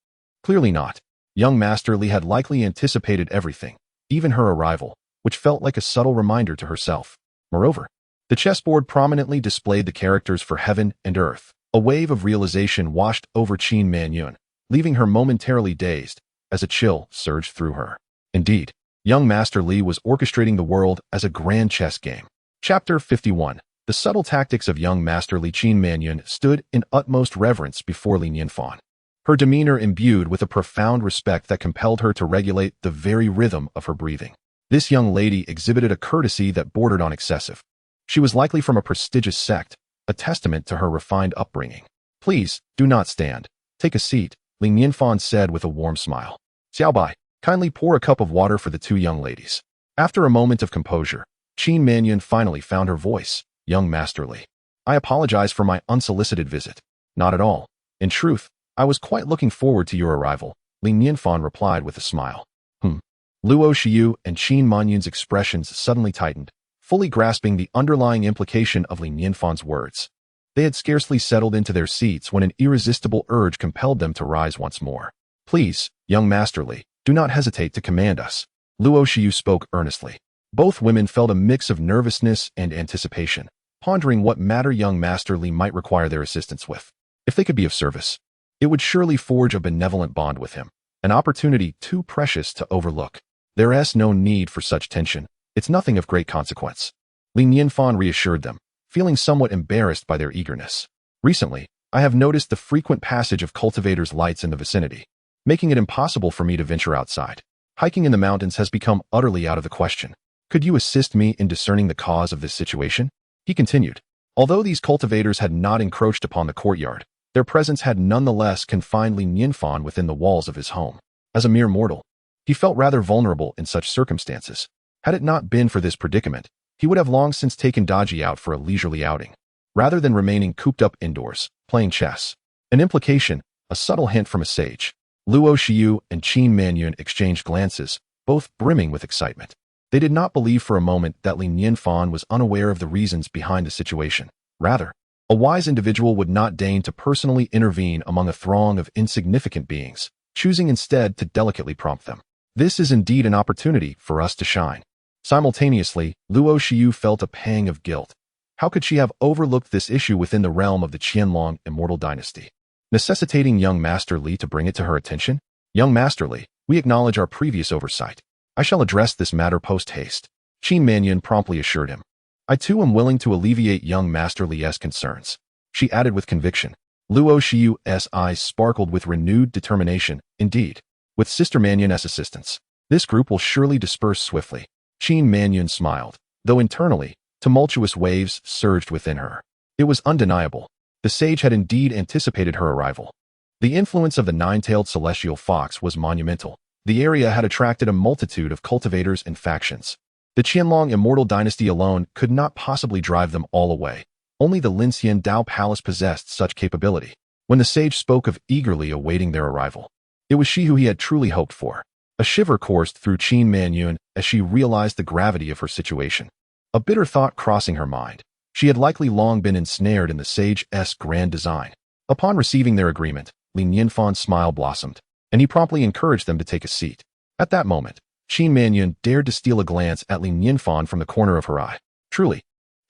Clearly not. Young Master Li had likely anticipated everything, even her arrival, which felt like a subtle reminder to herself. Moreover, the chessboard prominently displayed the characters for heaven and earth. A wave of realization washed over Qin Manyun, leaving her momentarily dazed, as a chill surged through her. Indeed, young Master Li was orchestrating the world as a grand chess game. Chapter 51. The subtle tactics of young Master Li. Qin Manyun stood in utmost reverence before Li Nianfan. her demeanor imbued with a profound respect that compelled her to regulate the very rhythm of her breathing. This young lady exhibited a courtesy that bordered on excessive. She was likely from a prestigious sect, a testament to her refined upbringing. "Please, do not stand. Take a seat," Ling Nianfan said with a warm smile. "Xiaobai, kindly pour a cup of water for the two young ladies." After a moment of composure, Qin Manyun finally found her voice. "Young Master Li, I apologize for my unsolicited visit." "Not at all. In truth, I was quite looking forward to your arrival," Ling Nianfan replied with a smile. Luo Xiu and Qin Manyun's expressions suddenly tightened, fully grasping the underlying implication of Ling Nianfan's words. They had scarcely settled into their seats when an irresistible urge compelled them to rise once more. "Please, young Master Li, do not hesitate to command us," Luo Xiu spoke earnestly. Both women felt a mix of nervousness and anticipation, pondering what matter young Master Li might require their assistance with. If they could be of service, it would surely forge a benevolent bond with him, an opportunity too precious to overlook. There's no need for such tension. It's nothing of great consequence. Li Nianfan reassured them, feeling somewhat embarrassed by their eagerness. "Recently, I have noticed the frequent passage of cultivators' lights in the vicinity, making it impossible for me to venture outside. Hiking in the mountains has become utterly out of the question. Could you assist me in discerning the cause of this situation?" He continued. Although these cultivators had not encroached upon the courtyard, their presence had nonetheless confined Li Nianfan within the walls of his home. As a mere mortal, he felt rather vulnerable in such circumstances. Had it not been for this predicament, he would have long since taken Daji out for a leisurely outing, rather than remaining cooped up indoors, playing chess. An implication, a subtle hint from a sage. Luo Xiu and Qin Manyun exchanged glances, both brimming with excitement. They did not believe for a moment that Li Nianfan was unaware of the reasons behind the situation. Rather, a wise individual would not deign to personally intervene among a throng of insignificant beings, choosing instead to delicately prompt them. "This is indeed an opportunity for us to shine." Simultaneously, Luo Xiu felt a pang of guilt. How could she have overlooked this issue within the realm of the Qianlong Immortal dynasty, necessitating young Master Li to bring it to her attention? "Young Master Li, we acknowledge our previous oversight. I shall address this matter post-haste," Qin Manyun promptly assured him. "I too am willing to alleviate young Master Li's concerns," she added with conviction. Luo Xiu's eyes sparkled with renewed determination. "Indeed, with Sister Manyun's assistance, this group will surely disperse swiftly." Qin Manyun smiled, though internally, tumultuous waves surged within her. It was undeniable. The sage had indeed anticipated her arrival. The influence of the nine-tailed celestial fox was monumental. The area had attracted a multitude of cultivators and factions. The Qianlong Immortal dynasty alone could not possibly drive them all away. Only the Linxian Dao Palace possessed such capability. When the sage spoke of eagerly awaiting their arrival, it was she who he had truly hoped for. A shiver coursed through Qin Manyun as she realized the gravity of her situation. A bitter thought crossing her mind. She had likely long been ensnared in the sage's grand design. Upon receiving their agreement, Li Nianfan's smile blossomed, and he promptly encouraged them to take a seat. At that moment, Qin Manyun dared to steal a glance at Li Nianfan from the corner of her eye. Truly,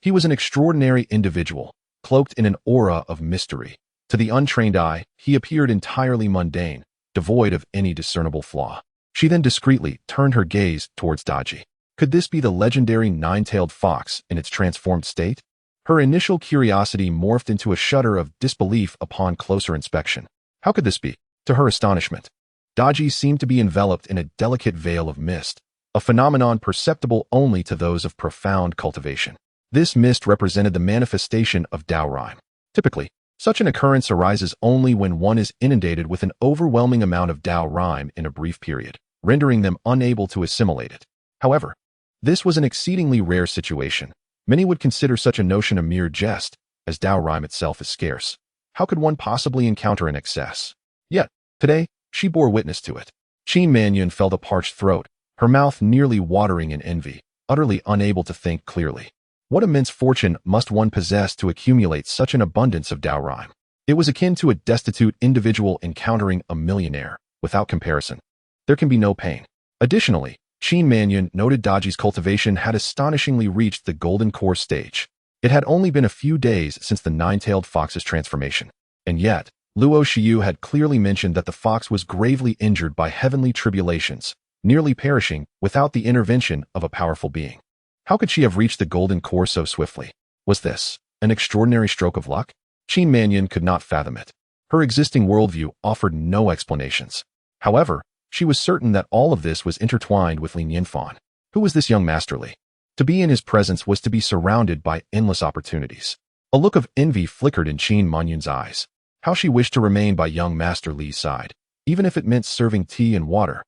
he was an extraordinary individual, cloaked in an aura of mystery. To the untrained eye, he appeared entirely mundane, devoid of any discernible flaw. She then discreetly turned her gaze towards Daji. Could this be the legendary nine-tailed fox in its transformed state? Her initial curiosity morphed into a shudder of disbelief upon closer inspection. How could this be? To her astonishment, Daji seemed to be enveloped in a delicate veil of mist, a phenomenon perceptible only to those of profound cultivation. This mist represented the manifestation of Dao Rhyme. Typically, such an occurrence arises only when one is inundated with an overwhelming amount of Dao Rhyme in a brief period, rendering them unable to assimilate it. However, this was an exceedingly rare situation. Many would consider such a notion a mere jest, as Dao Rhyme itself is scarce. How could one possibly encounter an excess? Yet, today, she bore witness to it. Qin Manyun felt a parched throat, her mouth nearly watering in envy, utterly unable to think clearly. What immense fortune must one possess to accumulate such an abundance of Dao Rhyme? It was akin to a destitute individual encountering a millionaire. Without comparison, there can be no pain. Additionally, Qin Manyun noted Daji's cultivation had astonishingly reached the golden core stage. It had only been a few days since the nine-tailed fox's transformation. And yet, Luo Xiu had clearly mentioned that the fox was gravely injured by heavenly tribulations, nearly perishing without the intervention of a powerful being. How could she have reached the golden core so swiftly? Was this an extraordinary stroke of luck? Qin Manyun could not fathom it. Her existing worldview offered no explanations. However, she was certain that all of this was intertwined with Li Nianfan. Who was this young Master Li? To be in his presence was to be surrounded by endless opportunities. A look of envy flickered in Qin Manyun's eyes. How she wished to remain by young Master Li's side, even if it meant serving tea and water.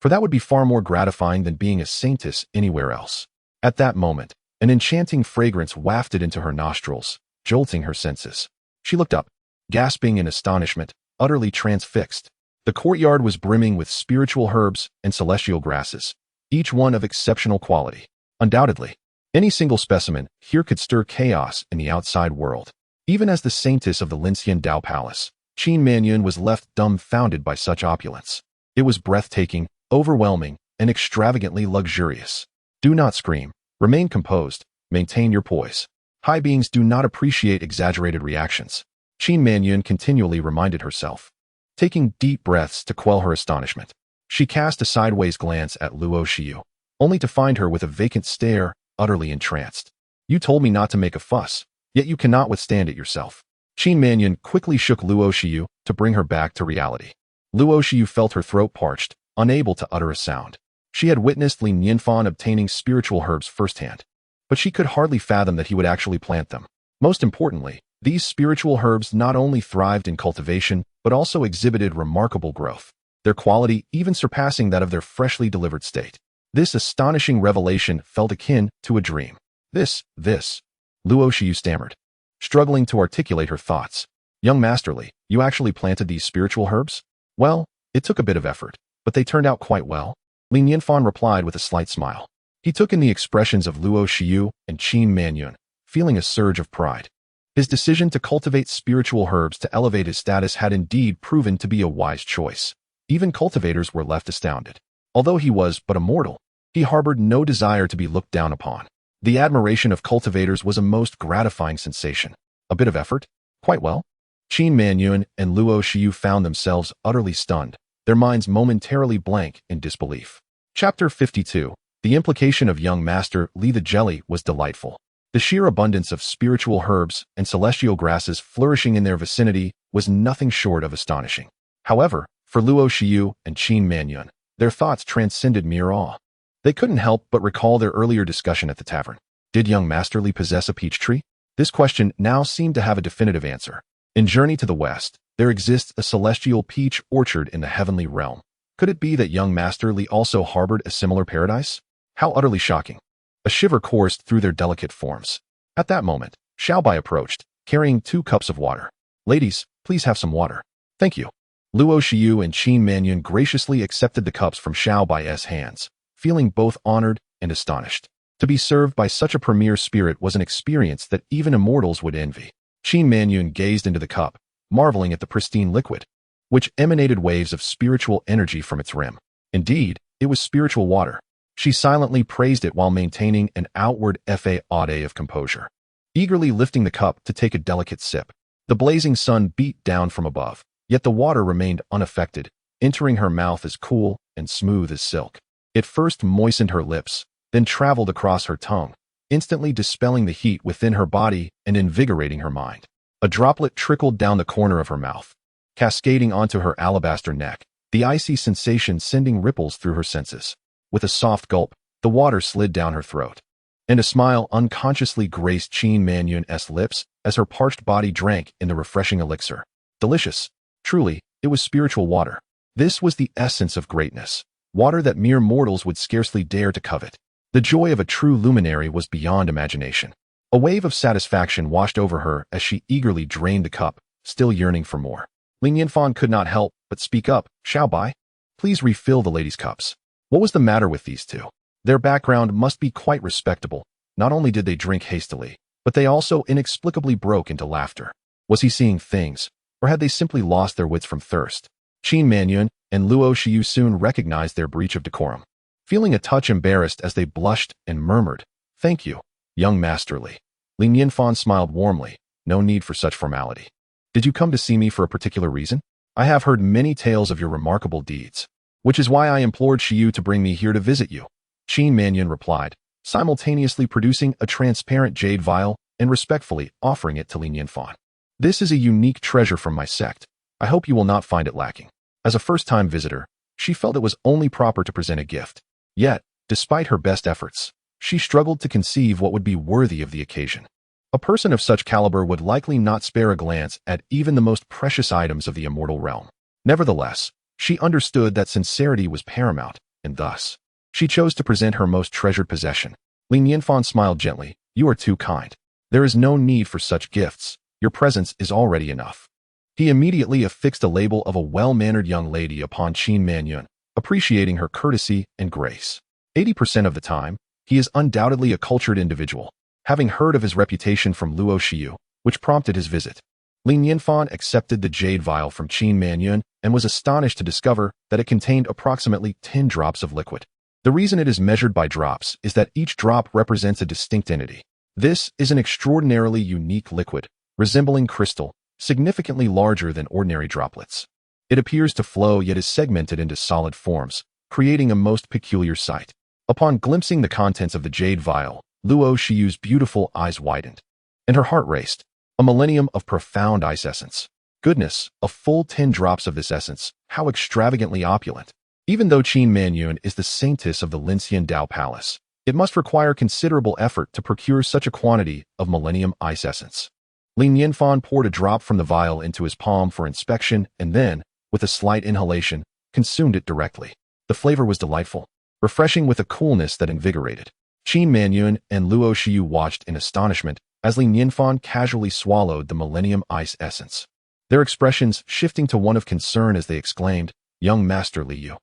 For that would be far more gratifying than being a saintess anywhere else. At that moment, an enchanting fragrance wafted into her nostrils, jolting her senses. She looked up, gasping in astonishment, utterly transfixed. The courtyard was brimming with spiritual herbs and celestial grasses, each one of exceptional quality. Undoubtedly, any single specimen here could stir chaos in the outside world. Even as the saintess of the Lincian Dao Palace, Qin Manyun was left dumbfounded by such opulence. It was breathtaking, overwhelming, and extravagantly luxurious. Do not scream. Remain composed. Maintain your poise. High beings do not appreciate exaggerated reactions. Qin Manyun continually reminded herself, taking deep breaths to quell her astonishment. She cast a sideways glance at Luo Xiu, only to find her with a vacant stare, utterly entranced. You told me not to make a fuss, yet you cannot withstand it yourself. Qin Manyun quickly shook Luo Xiu to bring her back to reality. Luo Xiu felt her throat parched, unable to utter a sound. She had witnessed Li Nianfan obtaining spiritual herbs firsthand, but she could hardly fathom that he would actually plant them. Most importantly, these spiritual herbs not only thrived in cultivation, but also exhibited remarkable growth, their quality even surpassing that of their freshly delivered state. This astonishing revelation felt akin to a dream. This, Luo Xiu stammered, struggling to articulate her thoughts. Young Master Li, you actually planted these spiritual herbs? Well, it took a bit of effort, but they turned out quite well. Li Nianfan replied with a slight smile. He took in the expressions of Luo Xiu and Qin Manyun, feeling a surge of pride. His decision to cultivate spiritual herbs to elevate his status had indeed proven to be a wise choice. Even cultivators were left astounded. Although he was but a mortal, he harbored no desire to be looked down upon. The admiration of cultivators was a most gratifying sensation. A bit of effort? Quite well. Qin Manyun and Luo Xiu found themselves utterly stunned, their minds momentarily blank in disbelief. Chapter 52. The implication of young Master Li the Jelly was delightful. The sheer abundance of spiritual herbs and celestial grasses flourishing in their vicinity was nothing short of astonishing. However, for Luo Xiu and Qin Manyun, their thoughts transcended mere awe. They couldn't help but recall their earlier discussion at the tavern. Did young Master Li possess a peach tree? This question now seemed to have a definitive answer. In Journey to the West, there exists a celestial peach orchard in the heavenly realm. Could it be that young Master Li also harbored a similar paradise? How utterly shocking. A shiver coursed through their delicate forms. At that moment, Xiaobai approached, carrying 2 cups of water. Ladies, please have some water. Thank you. Luo Xiu and Qin Manyun graciously accepted the cups from Xiaobai's hands, feeling both honored and astonished. To be served by such a premier spirit was an experience that even immortals would envy. Qin Manyun gazed into the cup, marveling at the pristine liquid, which emanated waves of spiritual energy from its rim. Indeed, it was spiritual water. She silently praised it while maintaining an outward facade of composure, eagerly lifting the cup to take a delicate sip. The blazing sun beat down from above, yet the water remained unaffected, entering her mouth as cool and smooth as silk. It first moistened her lips, then traveled across her tongue, instantly dispelling the heat within her body and invigorating her mind. A droplet trickled down the corner of her mouth, cascading onto her alabaster neck, the icy sensation sending ripples through her senses. With a soft gulp, the water slid down her throat, and a smile unconsciously graced Qin Manyun's lips as her parched body drank in the refreshing elixir. Delicious. Truly, it was spiritual water. This was the essence of greatness, water that mere mortals would scarcely dare to covet. The joy of a true luminary was beyond imagination. A wave of satisfaction washed over her as she eagerly drained the cup, still yearning for more. Li Nianfan could not help but speak up. Xiaobai, please refill the ladies' cups. What was the matter with these two? Their background must be quite respectable. Not only did they drink hastily, but they also inexplicably broke into laughter. Was he seeing things, or had they simply lost their wits from thirst? Qin Manyun and Luo Xiu soon recognized their breach of decorum, feeling a touch embarrassed as they blushed and murmured, "Thank you, young Master Li." Li Nianfan smiled warmly. No need for such formality. Did you come to see me for a particular reason? I have heard many tales of your remarkable deeds, which is why I implored Xiu to bring me here to visit you. Qin Manyun replied, simultaneously producing a transparent jade vial and respectfully offering it to Li Nianfan. This is a unique treasure from my sect. I hope you will not find it lacking. As a first-time visitor, she felt it was only proper to present a gift. Yet, despite her best efforts, she struggled to conceive what would be worthy of the occasion. A person of such caliber would likely not spare a glance at even the most precious items of the immortal realm. Nevertheless, she understood that sincerity was paramount, and thus, she chose to present her most treasured possession. Nianfan smiled gently. You are too kind. There is no need for such gifts. Your presence is already enough. He immediately affixed a label of a well-mannered young lady upon Qin Manyun, appreciating her courtesy and grace. 80% of the time, he is undoubtedly a cultured individual, having heard of his reputation from Luo Xiu, which prompted his visit. Nianfan accepted the jade vial from Qin Manyun and was astonished to discover that it contained approximately 10 drops of liquid. The reason it is measured by drops is that each drop represents a distinct entity. This is an extraordinarily unique liquid, resembling crystal, significantly larger than ordinary droplets. It appears to flow yet is segmented into solid forms, creating a most peculiar sight. Upon glimpsing the contents of the jade vial, Luo Xiu's beautiful eyes widened, and her heart raced. A millennium of profound ice essence. Goodness, a full 10 drops of this essence, how extravagantly opulent. Even though Qin Manyun is the saintess of the Lincian Dao Palace, it must require considerable effort to procure such a quantity of millennium ice essence. Nianfan poured a drop from the vial into his palm for inspection and then, with a slight inhalation, consumed it directly. The flavor was delightful, refreshing with a coolness that invigorated. Qin Manyun and Luo Xiu watched in astonishment as Nianfan casually swallowed the millennium ice essence. Their expressions shifting to one of concern as they exclaimed, Young Master Liu.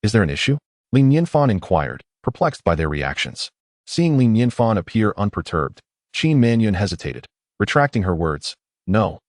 Is there an issue? Nianfan inquired, perplexed by their reactions. Seeing Nianfan appear unperturbed, Qin Manyun hesitated, retracting her words. No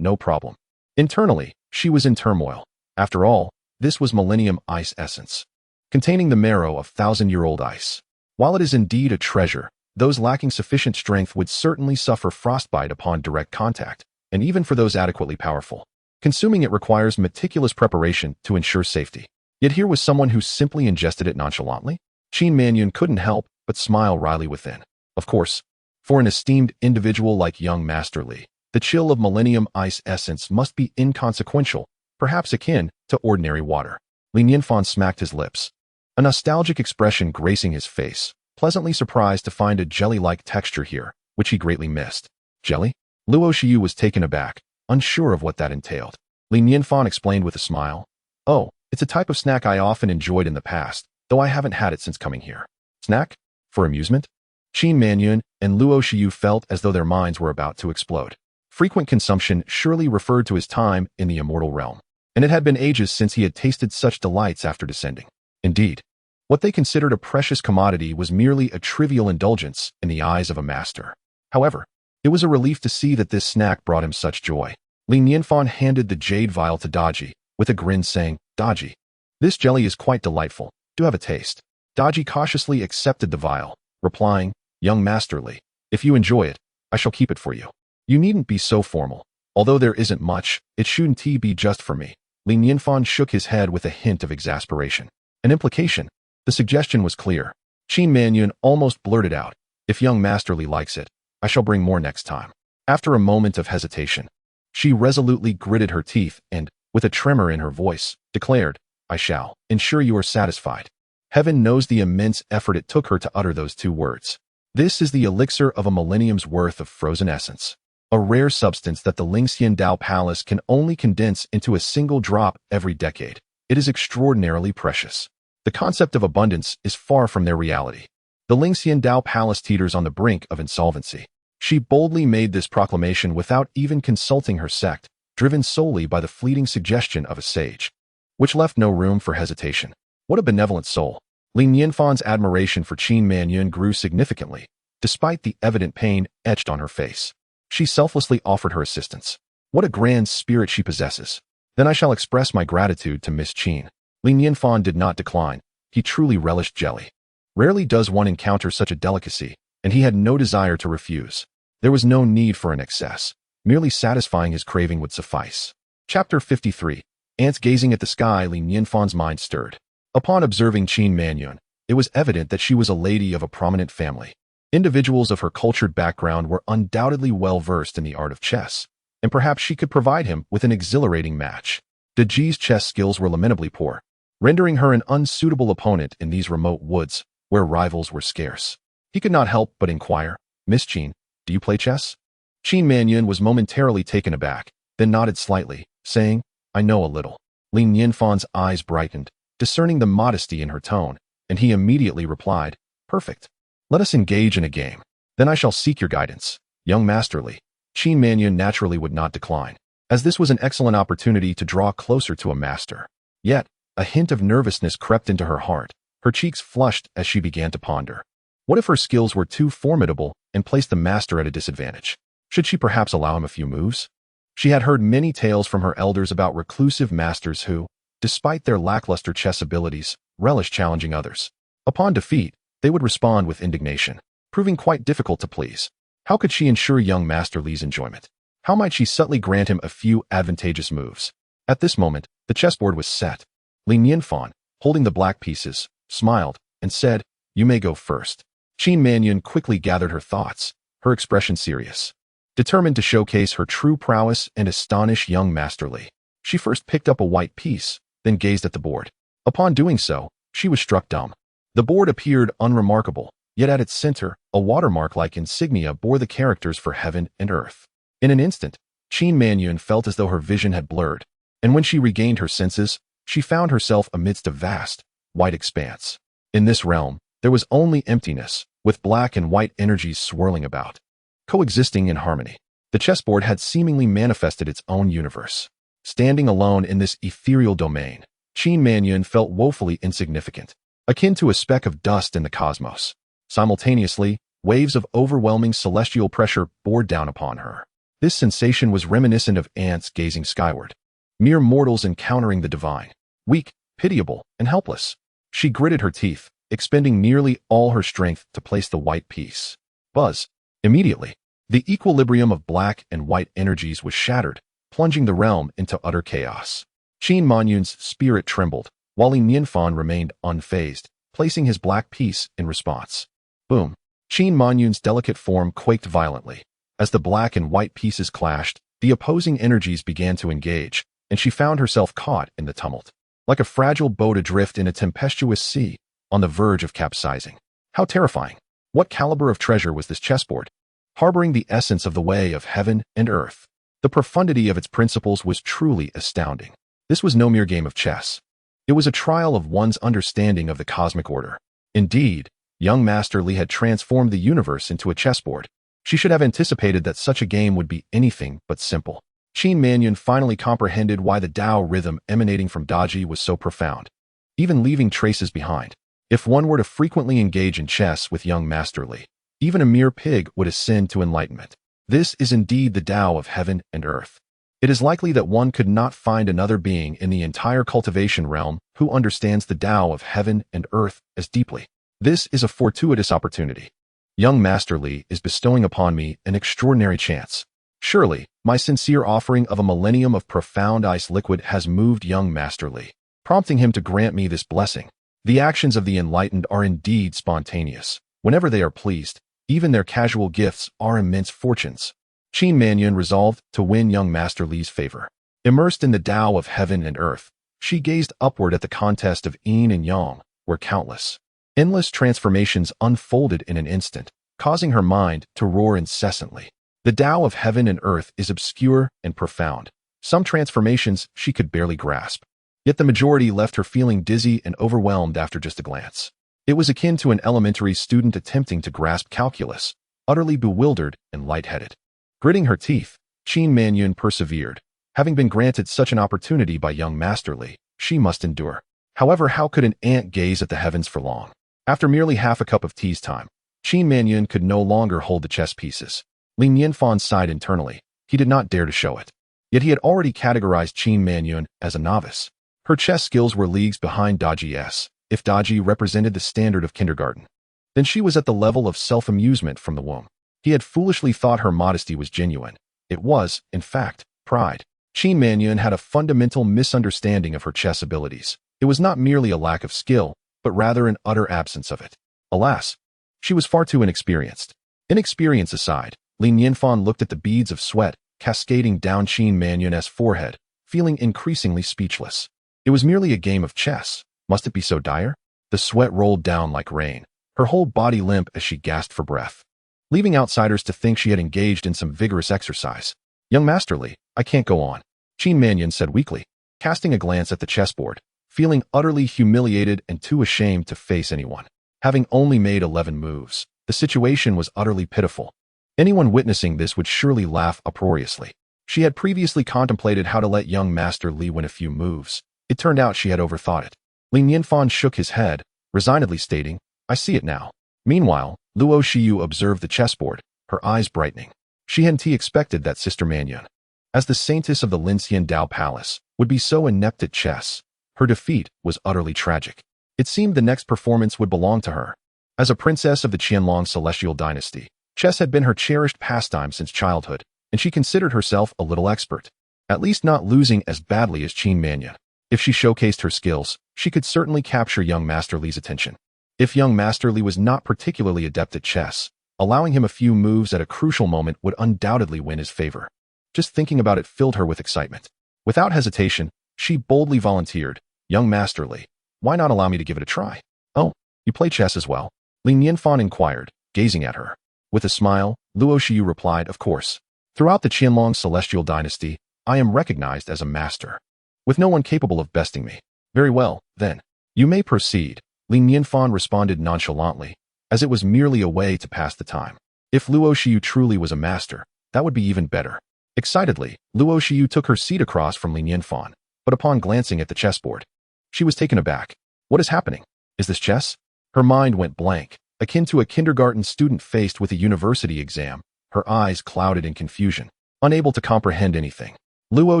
problem. Internally, she was in turmoil. After all, this was millennium ice essence, containing the marrow of 1,000-year-old ice. While it is indeed a treasure, those lacking sufficient strength would certainly suffer frostbite upon direct contact, and even for those adequately powerful. Consuming it requires meticulous preparation to ensure safety. Yet here was someone who simply ingested it nonchalantly. Qin Manyun couldn't help but smile wryly within. Of course, for an esteemed individual like young Master Li, the chill of millennium ice essence must be inconsequential, perhaps akin to ordinary water. Nianfan smacked his lips, a nostalgic expression gracing his face, pleasantly surprised to find a jelly-like texture here, which he greatly missed. Jelly? Luo Xiu was taken aback, unsure of what that entailed. Nianfan explained with a smile. Oh, it's a type of snack I often enjoyed in the past, though I haven't had it since coming here. Snack? For amusement? Qin Manyun and Luo Xiu felt as though their minds were about to explode. Frequent consumption surely referred to his time in the immortal realm, and it had been ages since he had tasted such delights after descending. Indeed, what they considered a precious commodity was merely a trivial indulgence in the eyes of a master. However, it was a relief to see that this snack brought him such joy. Nianfan handed the jade vial to Daji, with a grin saying, Daji, this jelly is quite delightful. Do have a taste. Daji cautiously accepted the vial, replying, Young Master Li, if you enjoy it, I shall keep it for you. You needn't be so formal. Although there isn't much, it shouldn't be just for me. Nianfan shook his head with a hint of exasperation. An implication. The suggestion was clear. Qin Manyun almost blurted out, If young Master Li likes it, I shall bring more next time. After a moment of hesitation, she resolutely gritted her teeth and, with a tremor in her voice, declared, I shall ensure you are satisfied. Heaven knows the immense effort it took her to utter those 2 words. This is the elixir of a millennium's worth of frozen essence, a rare substance that the Lincian Dao Palace can only condense into a single drop every decade. It is extraordinarily precious. The concept of abundance is far from their reality. The Lincian Dao Palace teeters on the brink of insolvency. She boldly made this proclamation without even consulting her sect, driven solely by the fleeting suggestion of a sage, which left no room for hesitation. What a benevolent soul. Nianfan's admiration for Qin Manyun grew significantly, despite the evident pain etched on her face. She selflessly offered her assistance. What a grand spirit she possesses. Then I shall express my gratitude to Miss Qin. Nianfan did not decline. He truly relished jelly. Rarely does one encounter such a delicacy, and he had no desire to refuse. There was no need for an excess. Merely satisfying his craving would suffice. Chapter 53. Ants gazing at the sky. Nianfan's mind stirred. Upon observing Qin Manyun, it was evident that she was a lady of a prominent family. Individuals of her cultured background were undoubtedly well versed in the art of chess, and perhaps she could provide him with an exhilarating match. Daji's chess skills were lamentably poor, rendering her an unsuitable opponent in these remote woods where rivals were scarce. He could not help but inquire, "Miss Qin, do you play chess?" Qin Manyun was momentarily taken aback, then nodded slightly, saying, "I know a little." Lin Nianfan's eyes brightened, discerning the modesty in her tone, and he immediately replied, "Perfect. Let us engage in a game. Then I shall seek your guidance." Young Master Li. Qin Manyun naturally would not decline, as this was an excellent opportunity to draw closer to a master. Yet, a hint of nervousness crept into her heart. Her cheeks flushed as she began to ponder. What if her skills were too formidable and placed the master at a disadvantage? Should she perhaps allow him a few moves? She had heard many tales from her elders about reclusive masters who, despite their lackluster chess abilities, relished challenging others. Upon defeat, they would respond with indignation, proving quite difficult to please. How could she ensure young Master Li's enjoyment? How might she subtly grant him a few advantageous moves? At this moment, the chessboard was set. Li Nianfan, holding the black pieces, smiled and said, "You may go first." Qin Manyun quickly gathered her thoughts, her expression serious. Determined to showcase her true prowess and astonish young Master Li, she first picked up a white piece, then gazed at the board. Upon doing so, she was struck dumb. The board appeared unremarkable, yet at its center, a watermark-like insignia bore the characters for heaven and earth. In an instant, Qin Manyun felt as though her vision had blurred, and when she regained her senses, she found herself amidst a vast, white expanse. In this realm, there was only emptiness, with black and white energies swirling about, coexisting in harmony. The chessboard had seemingly manifested its own universe. Standing alone in this ethereal domain, Qin Manyun felt woefully insignificant, akin to a speck of dust in the cosmos. Simultaneously, waves of overwhelming celestial pressure bore down upon her. This sensation was reminiscent of ants gazing skyward, mere mortals encountering the divine, weak, pitiable, and helpless. She gritted her teeth, expending nearly all her strength to place the white piece. Buzz! Immediately, the equilibrium of black and white energies was shattered, plunging the realm into utter chaos. Qin Manyun's spirit trembled, while Li Nianfan remained unfazed, placing his black piece in response. Boom! Qin Manyun's delicate form quaked violently. As the black and white pieces clashed, the opposing energies began to engage, and she found herself caught in the tumult. Like a fragile boat adrift in a tempestuous sea, on the verge of capsizing. How terrifying! What caliber of treasure was this chessboard? Harboring the essence of the way of heaven and earth. The profundity of its principles was truly astounding. This was no mere game of chess. It was a trial of one's understanding of the cosmic order. Indeed, young Master Li had transformed the universe into a chessboard. She should have anticipated that such a game would be anything but simple. Qin Manyun finally comprehended why the Tao rhythm emanating from Daji was so profound, even leaving traces behind. If one were to frequently engage in chess with young Master Li, even a mere pig would ascend to enlightenment. This is indeed the Tao of heaven and earth. It is likely that one could not find another being in the entire cultivation realm who understands the Tao of heaven and earth as deeply. This is a fortuitous opportunity. Young Master Li is bestowing upon me an extraordinary chance. Surely, my sincere offering of a millennium of profound ice liquid has moved young Master Li, prompting him to grant me this blessing. The actions of the enlightened are indeed spontaneous. Whenever they are pleased, even their casual gifts are immense fortunes. Qin Manyun resolved to win young Master Li's favor. Immersed in the Tao of heaven and earth, she gazed upward at the contest of yin and yang, where countless, endless transformations unfolded in an instant, causing her mind to roar incessantly. The Tao of heaven and earth is obscure and profound. Some transformations she could barely grasp. Yet the majority left her feeling dizzy and overwhelmed after just a glance. It was akin to an elementary student attempting to grasp calculus, utterly bewildered and lightheaded. Gritting her teeth, Qin Manyun persevered. Having been granted such an opportunity by young Master Li, she must endure. However, how could an ant gaze at the heavens for long? After merely half a cup of tea's time, Qin Manyun could no longer hold the chess pieces. Li Nianfan sighed internally. He did not dare to show it. Yet he had already categorized Qin Manyun as a novice. Her chess skills were leagues behind Daji's. If Daji represented the standard of kindergarten, then she was at the level of self-amusement from the womb. He had foolishly thought her modesty was genuine. It was, in fact, pride. Qin Manyun had a fundamental misunderstanding of her chess abilities. It was not merely a lack of skill, but rather an utter absence of it. Alas, she was far too inexperienced. Inexperience aside, Li Nianfan looked at the beads of sweat cascading down Qin Manyun's forehead, feeling increasingly speechless. It was merely a game of chess. Must it be so dire? The sweat rolled down like rain, her whole body limp as she gasped for breath, leaving outsiders to think she had engaged in some vigorous exercise. Young Master Li, I can't go on, Qin Manyun said weakly, casting a glance at the chessboard, feeling utterly humiliated and too ashamed to face anyone. Having only made 11 moves, the situation was utterly pitiful. Anyone witnessing this would surely laugh uproariously. She had previously contemplated how to let young Master Li win a few moves. It turned out she had overthought it. Li Nianfan shook his head, resignedly stating, I see it now. Meanwhile, Luo Xiyu observed the chessboard, her eyes brightening. She hadn't expected that Sister Manyun, as the saintess of the Linxian Dao Palace, would be so inept at chess. Her defeat was utterly tragic. It seemed the next performance would belong to her. As a princess of the Qianlong celestial dynasty, chess had been her cherished pastime since childhood, and she considered herself a little expert. At least not losing as badly as Qin Manyun. If she showcased her skills, she could certainly capture young Master Li's attention. If young Master Li was not particularly adept at chess, allowing him a few moves at a crucial moment would undoubtedly win his favor. Just thinking about it filled her with excitement. Without hesitation, she boldly volunteered, Young Master Li, why not allow me to give it a try? Oh, you play chess as well? Li Nianfan inquired, gazing at her. With a smile, Luo Xiyu replied, of course. Throughout the Qianlong celestial dynasty, I am recognized as a master, with no one capable of besting me. Very well, then. You may proceed, Li Nianfan responded nonchalantly, as it was merely a way to pass the time. If Luo Xiyu truly was a master, that would be even better. Excitedly, Luo Xiyu took her seat across from Li Nianfan, but upon glancing at the chessboard, she was taken aback. What is happening? Is this chess? Her mind went blank, akin to a kindergarten student faced with a university exam, her eyes clouded in confusion, unable to comprehend anything. Luo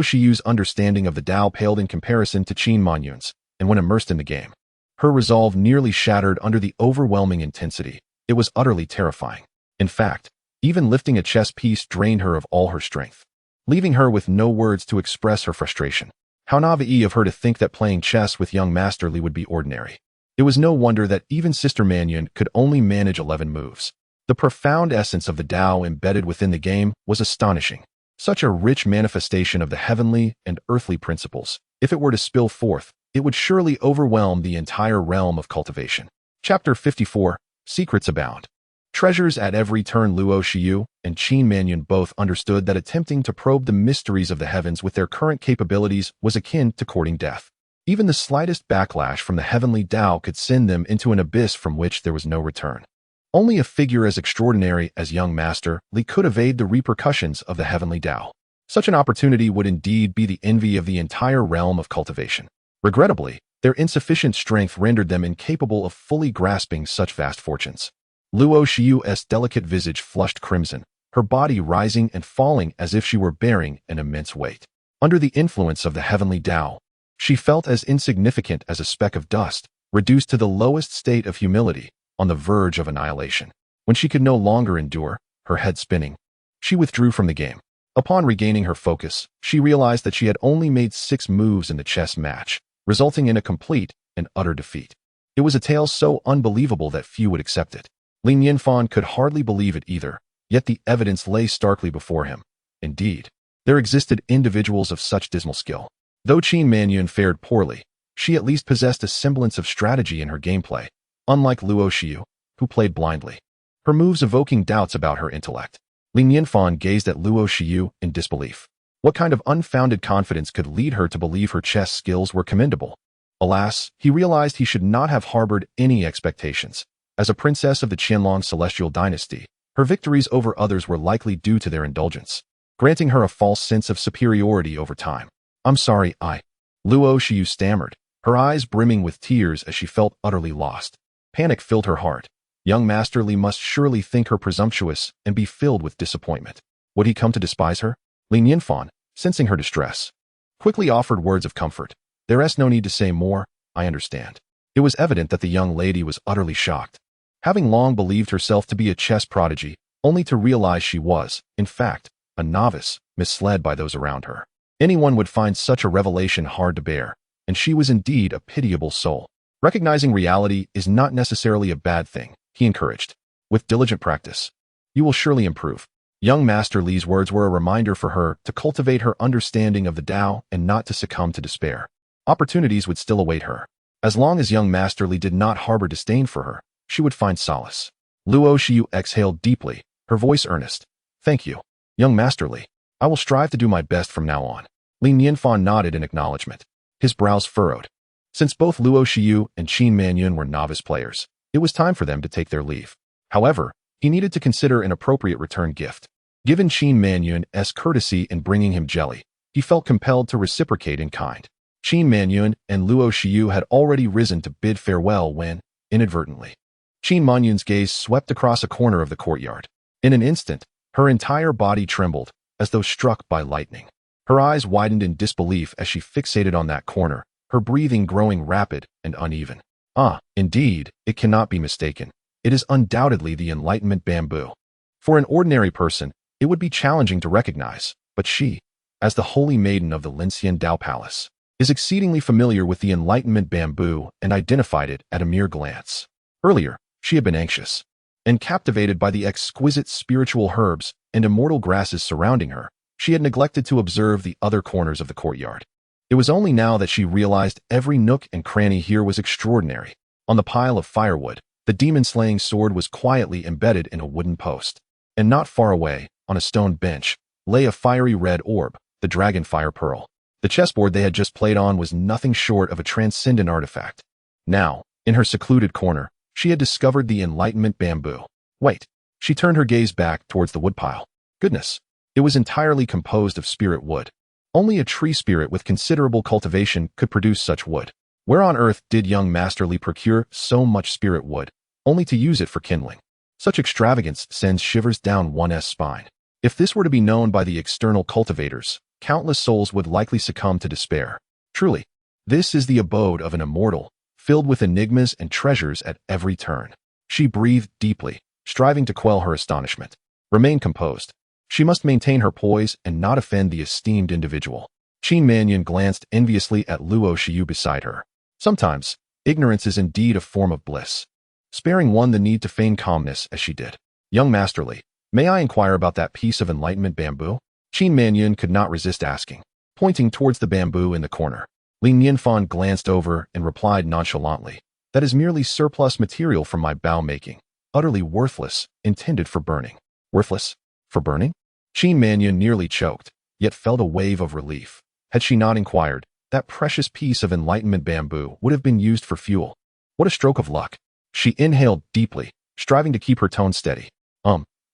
Xiyu's understanding of the Tao paled in comparison to Qin Manyun's, and when immersed in the game, her resolve nearly shattered under the overwhelming intensity. It was utterly terrifying. In fact, even lifting a chess piece drained her of all her strength, leaving her with no words to express her frustration. How naive of her to think that playing chess with young Master Li would be ordinary. It was no wonder that even Sister Manyun could only manage 11 moves. The profound essence of the Tao embedded within the game was astonishing. Such a rich manifestation of the heavenly and earthly principles. If it were to spill forth, it would surely overwhelm the entire realm of cultivation. Chapter 54, Secrets Abound. Treasures at every turn. Luo Xiyu and Qin Manyun both understood that attempting to probe the mysteries of the heavens with their current capabilities was akin to courting death. Even the slightest backlash from the heavenly Tao could send them into an abyss from which there was no return. Only a figure as extraordinary as young Master Li could evade the repercussions of the heavenly Tao. Such an opportunity would indeed be the envy of the entire realm of cultivation. Regrettably, their insufficient strength rendered them incapable of fully grasping such vast fortunes. Luo Xiyu's delicate visage flushed crimson, her body rising and falling as if she were bearing an immense weight. Under the influence of the heavenly Tao, she felt as insignificant as a speck of dust, reduced to the lowest state of humility, on the verge of annihilation. When she could no longer endure, her head spinning, she withdrew from the game. Upon regaining her focus, she realized that she had only made 6 moves in the chess match, resulting in a complete and utter defeat. It was a tale so unbelievable that few would accept it. Li Nianfan could hardly believe it either, yet the evidence lay starkly before him. Indeed, there existed individuals of such dismal skill. Though Qin Manyun fared poorly, she at least possessed a semblance of strategy in her gameplay, unlike Luo Xiyu, who played blindly, her moves evoking doubts about her intellect. Li Nianfan gazed at Luo Xiyu in disbelief. What kind of unfounded confidence could lead her to believe her chess skills were commendable? Alas, he realized he should not have harbored any expectations. As a princess of the Qianlong celestial dynasty, her victories over others were likely due to their indulgence, granting her a false sense of superiority over time. I'm sorry, Luo Xiyu stammered, her eyes brimming with tears as she felt utterly lost. Panic filled her heart. Young Master Li must surely think her presumptuous and be filled with disappointment. Would he come to despise her? Li Nianfan, sensing her distress, quickly offered words of comfort. There's no need to say more, I understand. It was evident that the young lady was utterly shocked. Having long believed herself to be a chess prodigy, only to realize she was, in fact, a novice, misled by those around her. Anyone would find such a revelation hard to bear, and she was indeed a pitiable soul. Recognizing reality is not necessarily a bad thing, he encouraged. With diligent practice, you will surely improve. Young Master Li's words were a reminder for her to cultivate her understanding of the Tao and not to succumb to despair. Opportunities would still await her. As long as young Master Li did not harbor disdain for her, she would find solace. Luo Shiyu exhaled deeply, her voice earnest. Thank you, young Master Li. I will strive to do my best from now on. Li Nianfan nodded in acknowledgement. His brows furrowed. Since both Luo Shiyu and Qin Manyun were novice players, it was time for them to take their leave. However, he needed to consider an appropriate return gift. Given Qin Manyun's courtesy in bringing him jelly, he felt compelled to reciprocate in kind. Qin Manyun and Luo Shiyu had already risen to bid farewell when, inadvertently, Qin Manyun's gaze swept across a corner of the courtyard. In an instant, her entire body trembled, as though struck by lightning. Her eyes widened in disbelief as she fixated on that corner, her breathing growing rapid and uneven. Ah, indeed, it cannot be mistaken. It is undoubtedly the Enlightenment bamboo. For an ordinary person, it would be challenging to recognize, but she, as the holy maiden of the Linxian Dao Palace, is exceedingly familiar with the Enlightenment bamboo and identified it at a mere glance. Earlier, she had been anxious and captivated by the exquisite spiritual herbs and immortal grasses surrounding her. She had neglected to observe the other corners of the courtyard. It was only now that she realized every nook and cranny here was extraordinary. On the pile of firewood, the demon-slaying sword was quietly embedded in a wooden post. And not far away, on a stone bench, lay a fiery red orb, the dragonfire pearl. The chessboard they had just played on was nothing short of a transcendent artifact. Now, in her secluded corner, she had discovered the Enlightenment bamboo. Wait, she turned her gaze back towards the woodpile. Goodness, it was entirely composed of spirit wood. Only a tree spirit with considerable cultivation could produce such wood. Where on earth did young Master Li procure so much spirit wood, only to use it for kindling? Such extravagance sends shivers down one's spine. If this were to be known by the external cultivators, countless souls would likely succumb to despair. Truly, this is the abode of an immortal, filled with enigmas and treasures at every turn. She breathed deeply, striving to quell her astonishment. Remain composed. She must maintain her poise and not offend the esteemed individual. Qin Manyun glanced enviously at Luo Shiyu beside her. Sometimes, ignorance is indeed a form of bliss, sparing one the need to feign calmness as she did. Young Master Li, may I inquire about that piece of Enlightenment bamboo? Qin Manyun could not resist asking, pointing towards the bamboo in the corner. Li Nianfan glanced over and replied nonchalantly, that is merely surplus material from my bow making, utterly worthless, intended for burning. Worthless? For burning? Qin Manyun nearly choked, yet felt a wave of relief. Had she not inquired, that precious piece of Enlightenment bamboo would have been used for fuel. What a stroke of luck. She inhaled deeply, striving to keep her tone steady.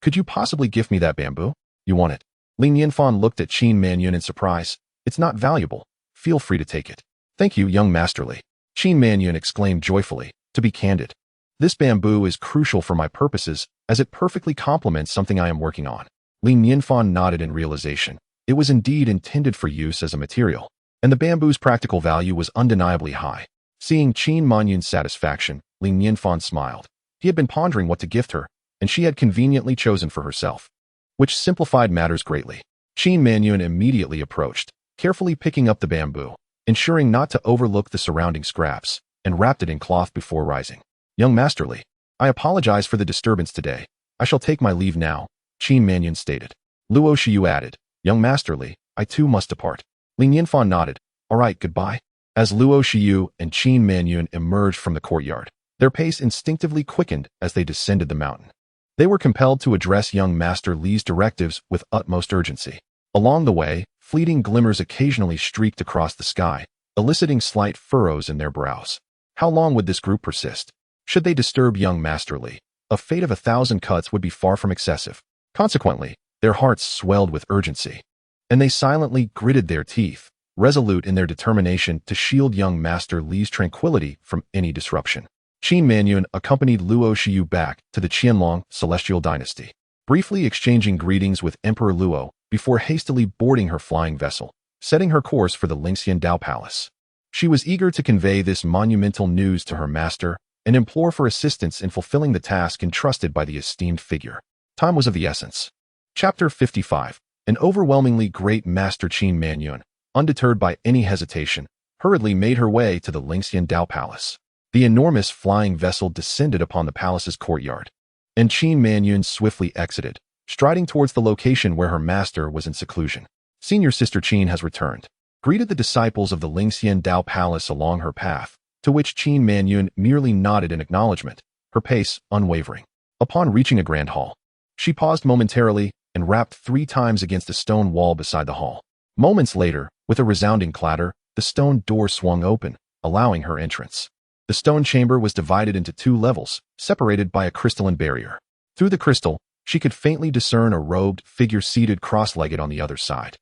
Could you possibly gift me that bamboo? You want it? Li Nianfan looked at Qin Manyun in surprise. It's not valuable. Feel free to take it. Thank you, young Master Li. Qin Manyun exclaimed joyfully. To be candid, this bamboo is crucial for my purposes, as it perfectly complements something I am working on. Li Nianfan nodded in realization. It was indeed intended for use as a material, and the bamboo's practical value was undeniably high. Seeing Qin Manyun's satisfaction, Li Nianfan smiled. He had been pondering what to gift her, and she had conveniently chosen for herself, which simplified matters greatly. Qin Manyun immediately approached, carefully picking up the bamboo, ensuring not to overlook the surrounding scraps, and wrapped it in cloth before rising. Young Master Li, I apologize for the disturbance today. I shall take my leave now, Qin Manyun stated. Luo Shiyu added, Young Master Li, I too must depart. Li Nianfan nodded. All right, goodbye. As Luo Shiyu and Qin Manyun emerged from the courtyard, their pace instinctively quickened as they descended the mountain. They were compelled to address young Master Li's directives with utmost urgency. Along the way, fleeting glimmers occasionally streaked across the sky, eliciting slight furrows in their brows. How long would this group persist? Should they disturb young Master Li, a fate of 1,000 cuts would be far from excessive. Consequently, their hearts swelled with urgency, and they silently gritted their teeth, resolute in their determination to shield young Master Li's tranquility from any disruption. Qin Manyun accompanied Luo Shiyu back to the Qianlong celestial dynasty, briefly exchanging greetings with Emperor Luo before hastily boarding her flying vessel, setting her course for the Linxian Dao Palace. She was eager to convey this monumental news to her master and implore for assistance in fulfilling the task entrusted by the esteemed figure. Time was of the essence. Chapter 55. An overwhelmingly great Master Qin Manyun, undeterred by any hesitation, hurriedly made her way to the Linxian Dao Palace. The enormous flying vessel descended upon the palace's courtyard, and Qin Manyun swiftly exited, striding towards the location where her master was in seclusion. Senior Sister Qin has returned. Greeted the disciples of the Lingxian Dao Palace along her path, to which Qin Manyun merely nodded in acknowledgement, her pace unwavering. Upon reaching a grand hall, she paused momentarily and rapped 3 times against a stone wall beside the hall. Moments later, with a resounding clatter, the stone door swung open, allowing her entrance. The stone chamber was divided into 2 levels, separated by a crystalline barrier. Through the crystal, she could faintly discern a robed figure seated cross-legged on the other side,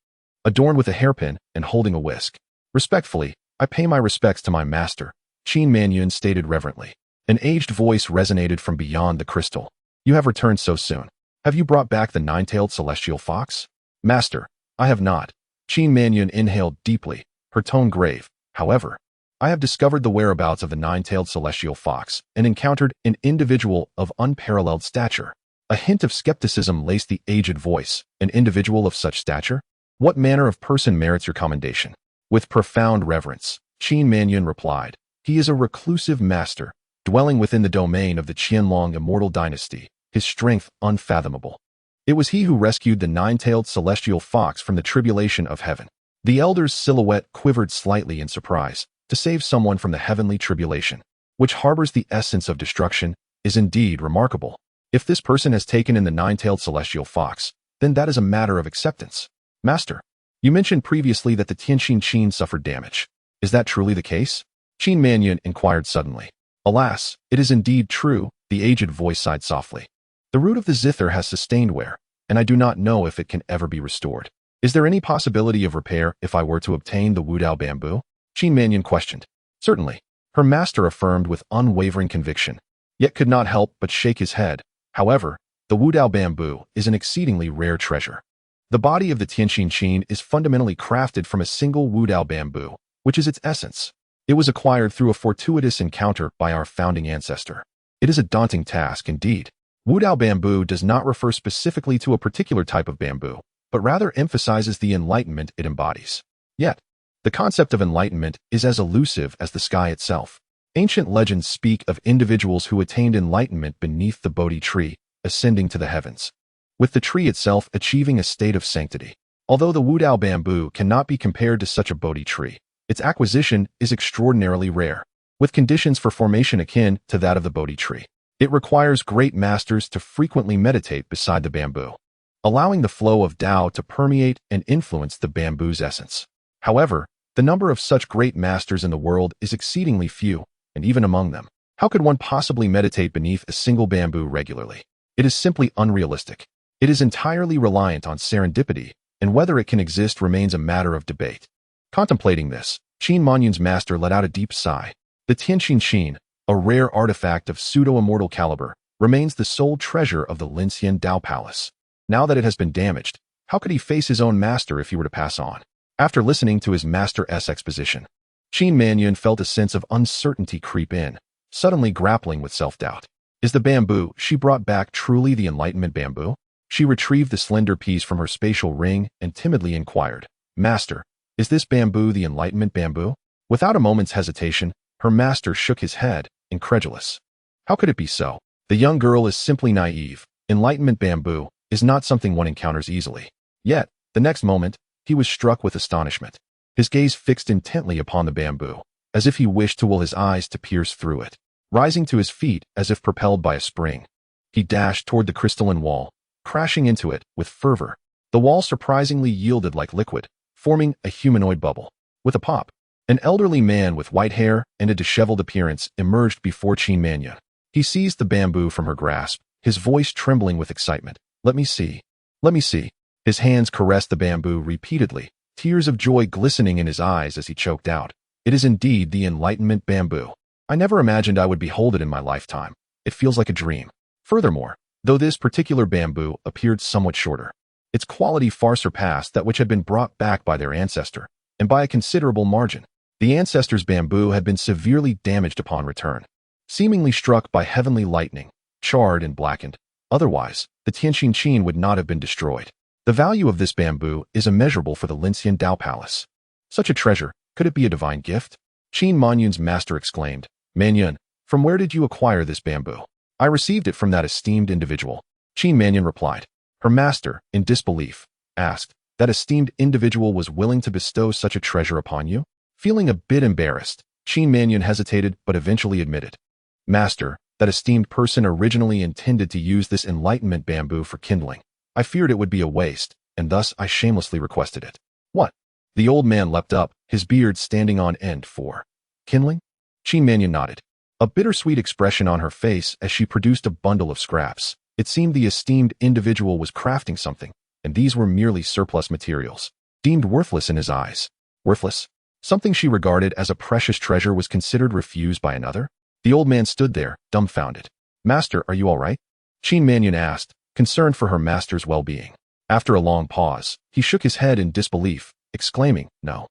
adorned with a hairpin and holding a whisk. Respectfully, I pay my respects to my master, Qin Manyun stated reverently. An aged voice resonated from beyond the crystal. You have returned so soon. Have you brought back the 9-tailed celestial fox? Master, I have not. Qin Manyun inhaled deeply, her tone grave. However, I have discovered the whereabouts of the 9-tailed celestial fox and encountered an individual of unparalleled stature. A hint of skepticism laced the aged voice. An individual of such stature? What manner of person merits your commendation? With profound reverence, Qin Manyun replied. He is a reclusive master, dwelling within the domain of the Qianlong immortal dynasty, his strength unfathomable. It was he who rescued the 9-tailed celestial fox from the tribulation of heaven. The elder's silhouette quivered slightly in surprise. To save someone from the heavenly tribulation, which harbors the essence of destruction, is indeed remarkable. If this person has taken in the 9-tailed celestial fox, then that is a matter of acceptance. Master, you mentioned previously that the Tianqin Qin suffered damage. Is that truly the case? Qin Manyun inquired suddenly. Alas, it is indeed true, the aged voice sighed softly. The root of the zither has sustained wear, and I do not know if it can ever be restored. Is there any possibility of repair if I were to obtain the Wudao bamboo? Qin Manyun questioned. Certainly, her master affirmed with unwavering conviction, yet could not help but shake his head. However, the Wudao bamboo is an exceedingly rare treasure. The body of the Tianqin Qin is fundamentally crafted from a single Wudao bamboo, which is its essence. It was acquired through a fortuitous encounter by our founding ancestor. It is a daunting task indeed. Wudao bamboo does not refer specifically to a particular type of bamboo, but rather emphasizes the enlightenment it embodies. Yet, the concept of enlightenment is as elusive as the sky itself. Ancient legends speak of individuals who attained enlightenment beneath the Bodhi tree, ascending to the heavens, with the tree itself achieving a state of sanctity. Although the Wudao bamboo cannot be compared to such a Bodhi tree, its acquisition is extraordinarily rare, with conditions for formation akin to that of the Bodhi tree. It requires great masters to frequently meditate beside the bamboo, allowing the flow of Tao to permeate and influence the bamboo's essence. However, the number of such great masters in the world is exceedingly few, and even among them, how could one possibly meditate beneath a single bamboo regularly? It is simply unrealistic. It is entirely reliant on serendipity, and whether it can exist remains a matter of debate. Contemplating this, Qin Manyun's master let out a deep sigh. The Tianqin Qin, a rare artifact of pseudo-immortal caliber, remains the sole treasure of the Lingxian Dao Palace. Now that it has been damaged, how could he face his own master if he were to pass on? After listening to his master's exposition, Qin Manyun felt a sense of uncertainty creep in, suddenly grappling with self-doubt. Is the bamboo she brought back truly the enlightenment bamboo? She retrieved the slender piece from her spatial ring and timidly inquired, Master, is this bamboo the enlightenment bamboo? Without a moment's hesitation, her master shook his head, incredulous. How could it be so? The young girl is simply naive. Enlightenment bamboo is not something one encounters easily. Yet, the next moment, he was struck with astonishment. His gaze fixed intently upon the bamboo, as if he wished to will his eyes to pierce through it. Rising to his feet as if propelled by a spring, he dashed toward the crystalline wall, crashing into it with fervor. The wall surprisingly yielded like liquid, forming a humanoid bubble. With a pop, an elderly man with white hair and a disheveled appearance emerged before Qin Manyun. He seized the bamboo from her grasp, his voice trembling with excitement. Let me see. Let me see. His hands caressed the bamboo repeatedly, tears of joy glistening in his eyes as he choked out. It is indeed the enlightenment bamboo. I never imagined I would behold it in my lifetime. It feels like a dream. Furthermore, though this particular bamboo appeared somewhat shorter, its quality far surpassed that which had been brought back by their ancestor, and by a considerable margin. The ancestor's bamboo had been severely damaged upon return, seemingly struck by heavenly lightning, charred and blackened. Otherwise, the Tianqin Qin would not have been destroyed. The value of this bamboo is immeasurable for the Lingxian Dao Palace. Such a treasure, could it be a divine gift? Qin Manyun's master exclaimed, Manyun, from where did you acquire this bamboo? I received it from that esteemed individual. Qin Manyun replied. Her master, in disbelief, asked, "That esteemed individual was willing to bestow such a treasure upon you?" Feeling a bit embarrassed, Qin Mannion hesitated but eventually admitted, "Master, that esteemed person originally intended to use this enlightenment bamboo for kindling. I feared it would be a waste, and thus I shamelessly requested it." "What?" The old man leapt up, his beard standing on end. "For kindling?" Qin Mannion nodded, a bittersweet expression on her face as she produced a bundle of scraps. It seemed the esteemed individual was crafting something, and these were merely surplus materials, deemed worthless in his eyes. Worthless? Something she regarded as a precious treasure was considered refused by another? The old man stood there, dumbfounded. "Master, are you all right?" Qin Mannion asked, concerned for her master's well-being. After a long pause, he shook his head in disbelief, exclaiming, "No.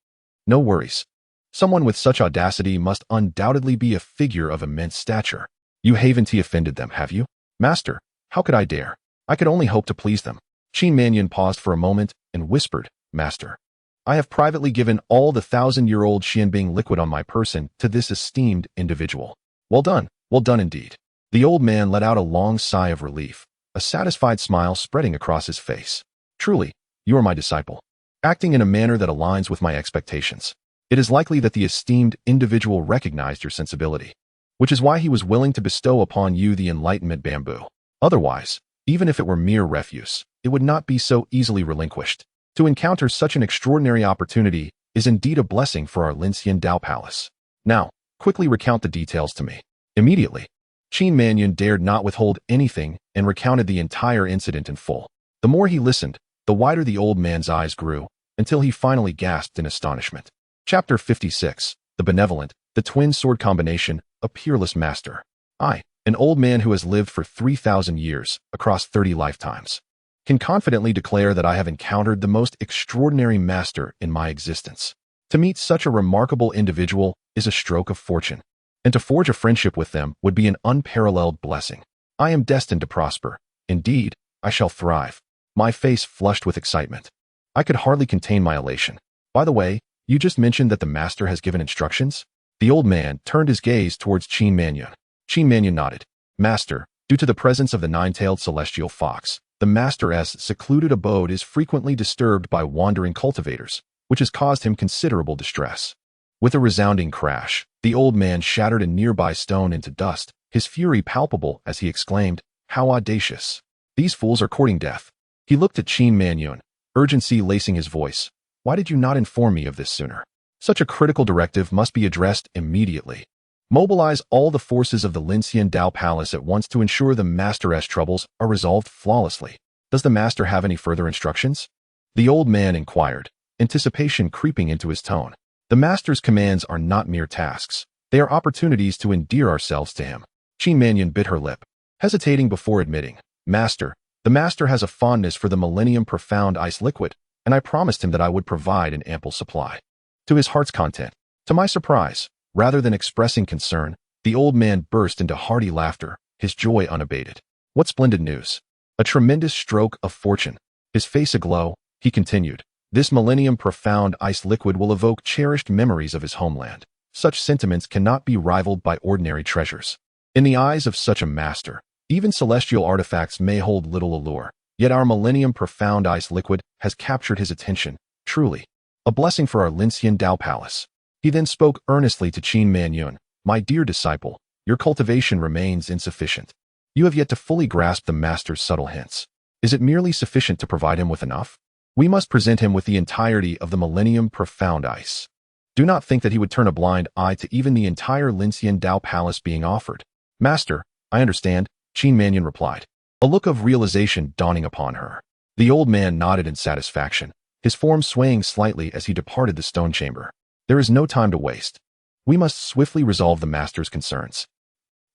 No worries. Someone with such audacity must undoubtedly be a figure of immense stature. You haven't offended them, have you?" "Master, how could I dare? I could only hope to please them." Qin Mannion paused for a moment and whispered, "Master, I have privately given all the 1,000-year-old Xianbing liquid on my person to this esteemed individual." Well done indeed." The old man let out a long sigh of relief, a satisfied smile spreading across his face. "Truly, you are my disciple, acting in a manner that aligns with my expectations. It is likely that the esteemed individual recognized your sensibility, which is why he was willing to bestow upon you the enlightenment bamboo. Otherwise, even if it were mere refuse, it would not be so easily relinquished. To encounter such an extraordinary opportunity is indeed a blessing for our Linxian Dao Palace. Now, quickly recount the details to me." Immediately, Qin Mannion dared not withhold anything and recounted the entire incident in full. The more he listened, the wider the old man's eyes grew, until he finally gasped in astonishment. Chapter 56, The Benevolent, the Twin Sword Combination, a Peerless Master. I, an old man who has lived for 3,000 years, across 30 lifetimes, can confidently declare that I have encountered the most extraordinary master in my existence. To meet such a remarkable individual is a stroke of fortune, and to forge a friendship with them would be an unparalleled blessing. I am destined to prosper. Indeed, I shall thrive. My face flushed with excitement. I could hardly contain my elation. "By the way, you just mentioned that the master has given instructions?" The old man turned his gaze towards Qin Mannion. Qin Mannion nodded. "Master, due to the presence of the nine-tailed celestial fox, the master's secluded abode is frequently disturbed by wandering cultivators, which has caused him considerable distress." With a resounding crash, the old man shattered a nearby stone into dust, his fury palpable as he exclaimed, "How audacious! These fools are courting death." He looked at Qin Mannion, urgency lacing his voice. "Why did you not inform me of this sooner? Such a critical directive must be addressed immediately. Mobilize all the forces of the Linxian Dao Palace at once to ensure the master's troubles are resolved flawlessly. Does the master have any further instructions?" The old man inquired, anticipation creeping into his tone. "The master's commands are not mere tasks. They are opportunities to endear ourselves to him." Qin Mannion bit her lip, hesitating before admitting, "Master, the master has a fondness for the Millennium Profound Ice Liquid, and I promised him that I would provide an ample supply." To his heart's content. To my surprise, rather than expressing concern, the old man burst into hearty laughter, his joy unabated. "What splendid news! A tremendous stroke of fortune." His face aglow, he continued, "This Millennium Profound Ice Liquid will evoke cherished memories of his homeland. Such sentiments cannot be rivaled by ordinary treasures. In the eyes of such a master, even celestial artifacts may hold little allure, yet our Millennium Profound Ice Liquid has captured his attention, truly. A blessing for our Linxian Dao Palace." He then spoke earnestly to Qin Mannion, "My dear disciple, your cultivation remains insufficient. You have yet to fully grasp the master's subtle hints. Is it merely sufficient to provide him with enough? We must present him with the entirety of the Millennium Profound Ice. Do not think that he would turn a blind eye to even the entire Linxian Dao Palace being offered." "Master, I understand," Qin Mannion replied, a look of realization dawning upon her. The old man nodded in satisfaction, his form swaying slightly as he departed the stone chamber. "There is no time to waste. We must swiftly resolve the master's concerns."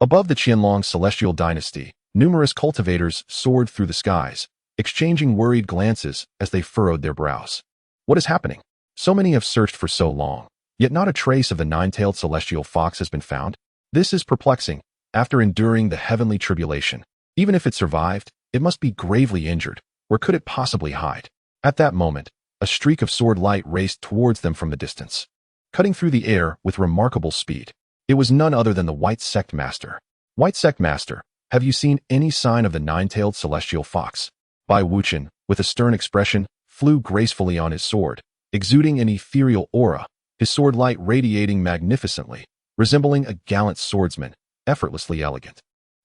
Above the Qianlong celestial dynasty, numerous cultivators soared through the skies, exchanging worried glances as they furrowed their brows. What is happening? So many have searched for so long, yet not a trace of the nine-tailed celestial fox has been found. This is perplexing, after enduring the heavenly tribulation. Even if it survived, it must be gravely injured. Where could it possibly hide? At that moment, a streak of sword light raced towards them from the distance, cutting through the air with remarkable speed. It was none other than the White Sect Master. "White Sect Master, have you seen any sign of the nine-tailed celestial fox?" Bai Wuchen, with a stern expression, flew gracefully on his sword, exuding an ethereal aura, his sword light radiating magnificently, resembling a gallant swordsman, effortlessly elegant.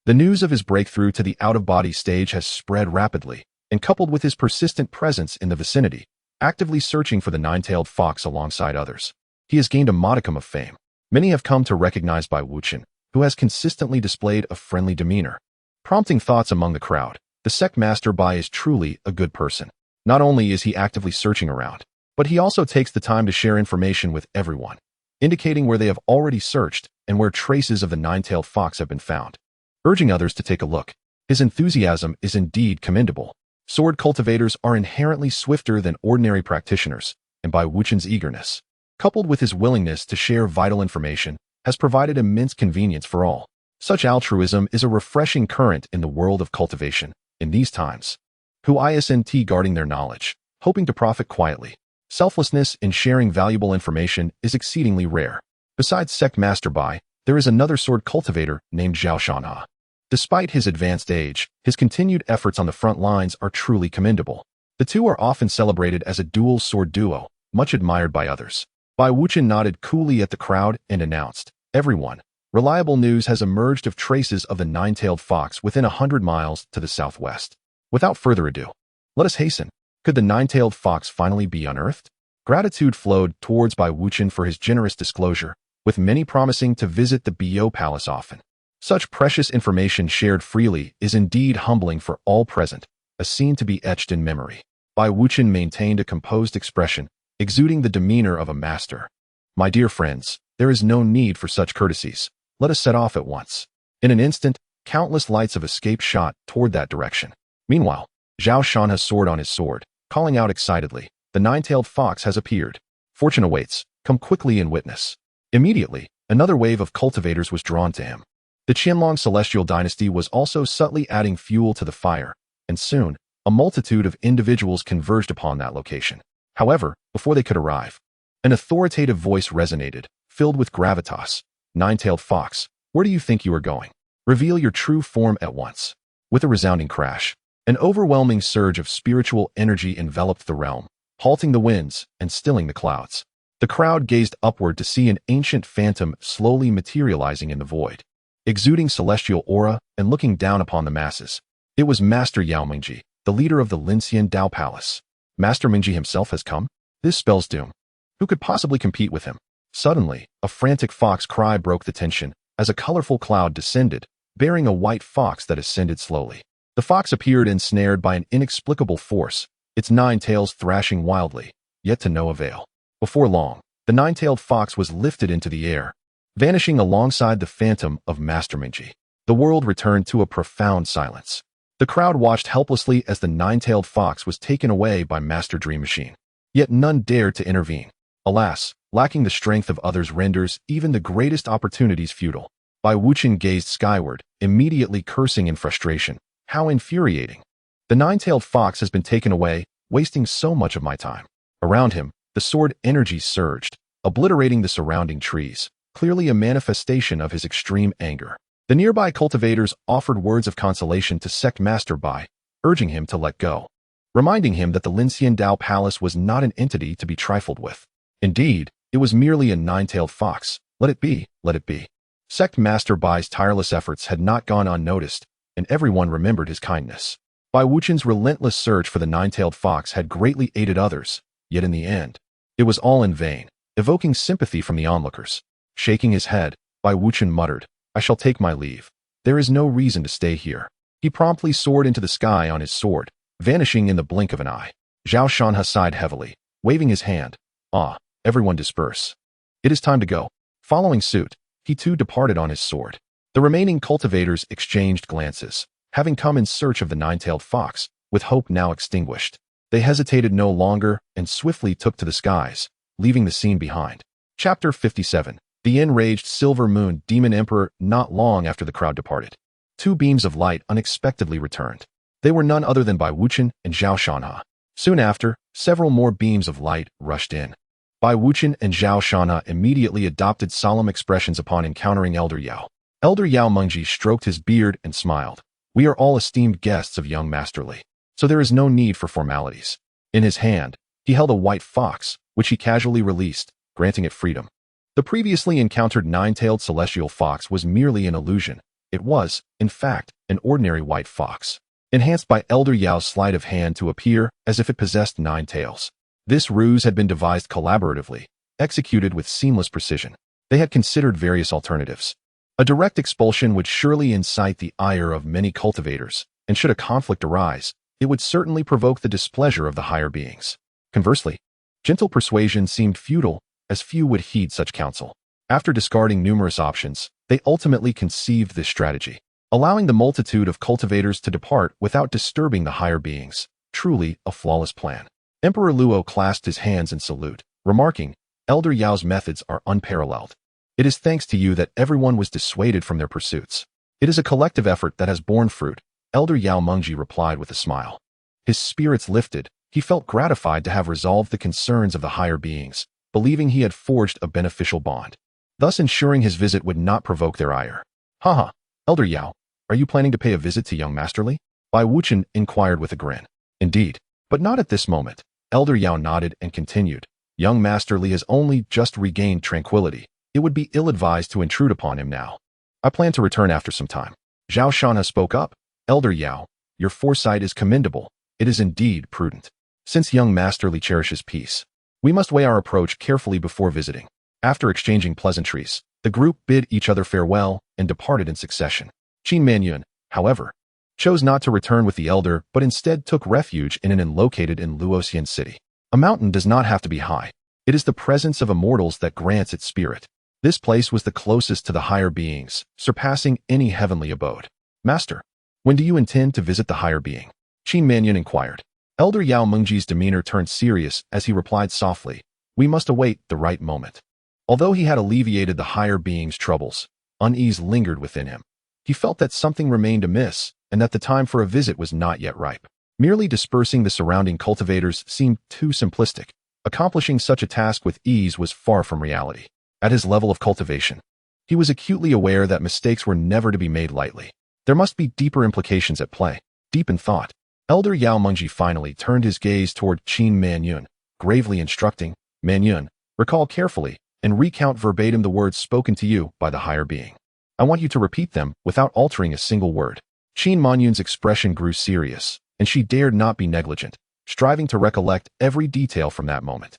The news of his breakthrough to the out-of-body stage has spread rapidly, and coupled with his persistent presence in the vicinity, actively searching for the nine-tailed fox alongside others, he has gained a modicum of fame. Many have come to recognize Bai Wuchen, who has consistently displayed a friendly demeanor, prompting thoughts among the crowd. The sect master Bai is truly a good person. Not only is he actively searching around, but he also takes the time to share information with everyone, indicating where they have already searched and where traces of the nine-tailed fox have been found, urging others to take a look. His enthusiasm is indeed commendable. Sword cultivators are inherently swifter than ordinary practitioners, and Bai Wuchen's eagerness, coupled with his willingness to share vital information, has provided immense convenience for all. Such altruism is a refreshing current in the world of cultivation in these times. Who isn't guarding their knowledge, hoping to profit quietly. Selflessness in sharing valuable information is exceedingly rare. Besides Sect Master Bai, there is another sword cultivator named Zhao Shanha. Despite his advanced age, his continued efforts on the front lines are truly commendable. The two are often celebrated as a dual sword duo, much admired by others. Bai Wuchen nodded coolly at the crowd and announced, "Everyone, reliable news has emerged of traces of the nine-tailed fox within 100 miles to the southwest. Without further ado, let us hasten. Could the nine-tailed fox finally be unearthed?" Gratitude flowed towards Bai Wuchen for his generous disclosure, with many promising to visit the Bo Palace often. Such precious information shared freely is indeed humbling for all present, a scene to be etched in memory. Bai Wuchen maintained a composed expression, exuding the demeanor of a master. "My dear friends, there is no need for such courtesies. Let us set off at once." In an instant, countless lights of escape shot toward that direction. Meanwhile, Zhao Shanha soared on his sword, calling out excitedly, "The nine-tailed fox has appeared. Fortune awaits. Come quickly and witness." Immediately, another wave of cultivators was drawn to him. The Qianlong celestial dynasty was also subtly adding fuel to the fire, and soon, a multitude of individuals converged upon that location. However, before they could arrive, an authoritative voice resonated, filled with gravitas. "Nine-tailed fox, where do you think you are going? Reveal your true form at once." With a resounding crash, an overwhelming surge of spiritual energy enveloped the realm, halting the winds and stilling the clouds. The crowd gazed upward to see an ancient phantom slowly materializing in the void, exuding celestial aura and looking down upon the masses. It was Master Yao Mingji, the leader of the Linxian Dao Palace. Master Mingji himself has come? This spells doom. Who could possibly compete with him? Suddenly, a frantic fox cry broke the tension as a colorful cloud descended, bearing a white fox that ascended slowly. The fox appeared ensnared by an inexplicable force, its nine tails thrashing wildly, yet to no avail. Before long, the nine-tailed fox was lifted into the air, vanishing alongside the phantom of Master Mingji. The world returned to a profound silence. The crowd watched helplessly as the nine-tailed fox was taken away by Master Dream Machine. Yet none dared to intervene. Alas, lacking the strength of others renders even the greatest opportunities futile. Bai Wuchen gazed skyward, immediately cursing in frustration. How infuriating. The nine-tailed fox has been taken away, wasting so much of my time. Around him, the sword energy surged, obliterating the surrounding trees, clearly a manifestation of his extreme anger. The nearby cultivators offered words of consolation to Sect Master Bai, urging him to let go, reminding him that the Linxian Dao Palace was not an entity to be trifled with. Indeed, it was merely a nine-tailed fox. Let it be, let it be. Sect Master Bai's tireless efforts had not gone unnoticed, and everyone remembered his kindness. Bai Wuchen's relentless search for the nine-tailed fox had greatly aided others, yet in the end, it was all in vain, evoking sympathy from the onlookers. Shaking his head, Bai Wuchen muttered, "I shall take my leave. There is no reason to stay here." He promptly soared into the sky on his sword, vanishing in the blink of an eye. Zhao Shanha sighed heavily, waving his hand. "Ah, everyone disperse. It is time to go." Following suit, he too departed on his sword. The remaining cultivators exchanged glances, having come in search of the nine-tailed fox, with hope now extinguished. They hesitated no longer and swiftly took to the skies, leaving the scene behind. Chapter 57. The enraged Silver Moon Demon Emperor. Not long after the crowd departed, two beams of light unexpectedly returned. They were none other than Bai Wuchen and Zhao Shanha. Soon after, several more beams of light rushed in. Bai Wuchen and Zhao Shanha immediately adopted solemn expressions upon encountering Elder Yao. Elder Yao Mengji stroked his beard and smiled. "We are all esteemed guests of young Master Li. so there is no need for formalities. In his hand, he held a white fox, which he casually released, granting it freedom. The previously encountered nine-tailed celestial fox was merely an illusion. It was, in fact, an ordinary white fox, enhanced by Elder Yao's sleight of hand to appear as if it possessed 9 tails. This ruse had been devised collaboratively, executed with seamless precision. They had considered various alternatives. A direct expulsion would surely incite the ire of many cultivators, and should a conflict arise, it would certainly provoke the displeasure of the higher beings. Conversely, gentle persuasion seemed futile, as few would heed such counsel. After discarding numerous options, they ultimately conceived this strategy, allowing the multitude of cultivators to depart without disturbing the higher beings. Truly a flawless plan. Emperor Luo clasped his hands in salute, remarking, "Elder Yao's methods are unparalleled. It is thanks to you that everyone was dissuaded from their pursuits. It is a collective effort that has borne fruit," Elder Yao Mengji replied with a smile. His spirits lifted. He felt gratified to have resolved the concerns of the higher beings, believing he had forged a beneficial bond, thus ensuring his visit would not provoke their ire. "Haha, Elder Yao, are you planning to pay a visit to young Masterly?" Bai Wuchen inquired with a grin. "Indeed, but not at this moment." Elder Yao nodded and continued, "Young Masterly has only just regained tranquility. It would be ill-advised to intrude upon him now. I plan to return after some time." Zhao Shanha spoke up. "Elder Yao, your foresight is commendable. It is indeed prudent. Since young Masterly cherishes peace, we must weigh our approach carefully before visiting." After exchanging pleasantries, the group bid each other farewell and departed in succession. Qin Manyun, however, chose not to return with the elder but instead took refuge in an inn located in Luoxian City. A mountain does not have to be high. It is the presence of immortals that grants its spirit. This place was the closest to the higher beings, surpassing any heavenly abode. "Master, when do you intend to visit the higher being?" Qin Manyun inquired. Elder Yao Mengji's demeanor turned serious as he replied softly, "We must await the right moment." Although he had alleviated the higher being's troubles, unease lingered within him. He felt that something remained amiss and that the time for a visit was not yet ripe. Merely dispersing the surrounding cultivators seemed too simplistic. Accomplishing such a task with ease was far from reality. At his level of cultivation, he was acutely aware that mistakes were never to be made lightly. There must be deeper implications at play. Deep in thought, Elder Yao Mengji finally turned his gaze toward Qin Manyun, gravely instructing, "Manyun, recall carefully and recount verbatim the words spoken to you by the higher being. I want you to repeat them without altering a single word." Qin Manyun's expression grew serious, and she dared not be negligent, striving to recollect every detail from that moment.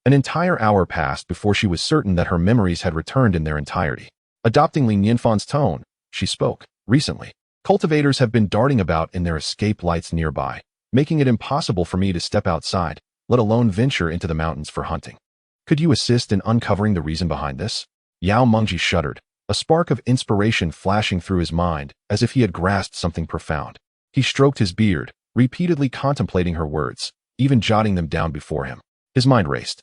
An entire hour passed before she was certain that her memories had returned in their entirety. Adopting Nianfan's tone, she spoke, "Recently, cultivators have been darting about in their escape lights nearby, making it impossible for me to step outside, let alone venture into the mountains for hunting. Could you assist in uncovering the reason behind this?" Yao Mengji shuddered, a spark of inspiration flashing through his mind as if he had grasped something profound. He stroked his beard, repeatedly contemplating her words, even jotting them down before him. His mind raced,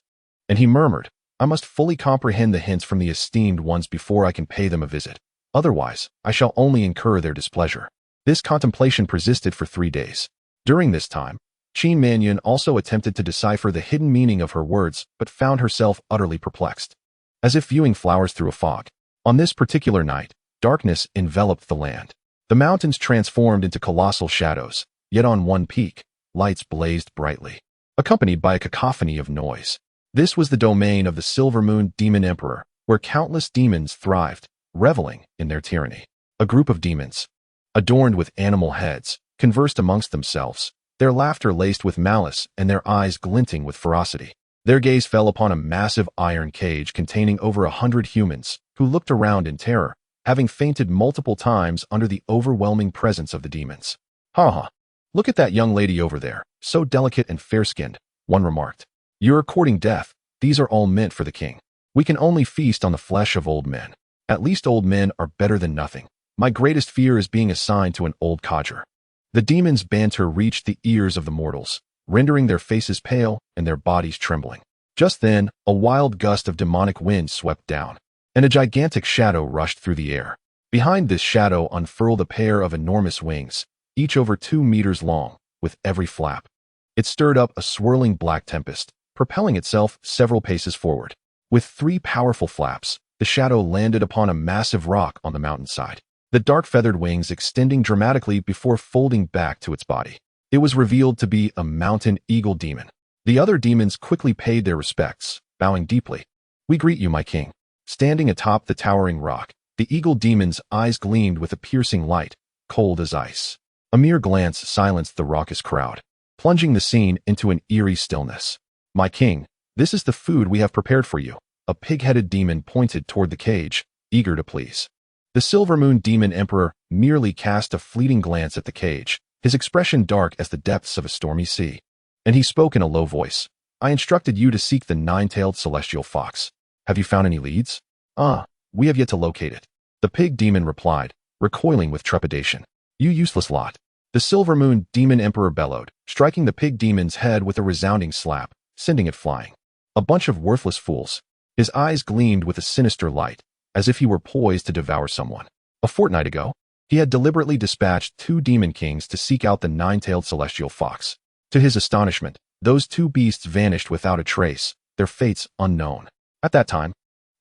and he murmured, "I must fully comprehend the hints from the esteemed ones before I can pay them a visit. Otherwise, I shall only incur their displeasure." This contemplation persisted for 3 days. During this time, Qin Manyun also attempted to decipher the hidden meaning of her words but found herself utterly perplexed. As if viewing flowers through a fog, on this particular night, darkness enveloped the land. The mountains transformed into colossal shadows, yet on one peak, lights blazed brightly, accompanied by a cacophony of noise. This was the domain of the Silver Moon Demon Emperor, where countless demons thrived, reveling in their tyranny. A group of demons, adorned with animal heads, conversed amongst themselves, their laughter laced with malice and their eyes glinting with ferocity. Their gaze fell upon a massive iron cage containing over 100 humans, who looked around in terror, having fainted multiple times under the overwhelming presence of the demons. "Ha ha! Look at that young lady over there, so delicate and fair-skinned," one remarked. "You're courting death. These are all meant for the king. We can only feast on the flesh of old men. At least old men are better than nothing. My greatest fear is being assigned to an old codger." The demons' banter reached the ears of the mortals, rendering their faces pale and their bodies trembling. Just then, a wild gust of demonic wind swept down, and a gigantic shadow rushed through the air. Behind this shadow unfurled a pair of enormous wings, each over 2 meters long, with every flap. It stirred up a swirling black tempest, propelling itself several paces forward. With 3 powerful flaps, the shadow landed upon a massive rock on the mountainside, the dark feathered wings extending dramatically before folding back to its body. It was revealed to be a mountain eagle demon. The other demons quickly paid their respects, bowing deeply. "We greet you, my king." Standing atop the towering rock, the eagle demon's eyes gleamed with a piercing light, cold as ice. A mere glance silenced the raucous crowd, plunging the scene into an eerie stillness. "My king, this is the food we have prepared for you." A pig-headed demon pointed toward the cage, eager to please. The Silver Moon Demon Emperor merely cast a fleeting glance at the cage, his expression dark as the depths of a stormy sea. And he spoke in a low voice. "I instructed you to seek the nine-tailed celestial fox. Have you found any leads?" We have yet to locate it." The pig demon replied, recoiling with trepidation. "You useless lot." The Silver Moon Demon Emperor bellowed, striking the pig demon's head with a resounding slap, sending it flying. "A bunch of worthless fools." His eyes gleamed with a sinister light, as if he were poised to devour someone. A fortnight ago, he had deliberately dispatched 2 demon kings to seek out the nine-tailed celestial fox. To his astonishment, those 2 beasts vanished without a trace, their fates unknown. At that time,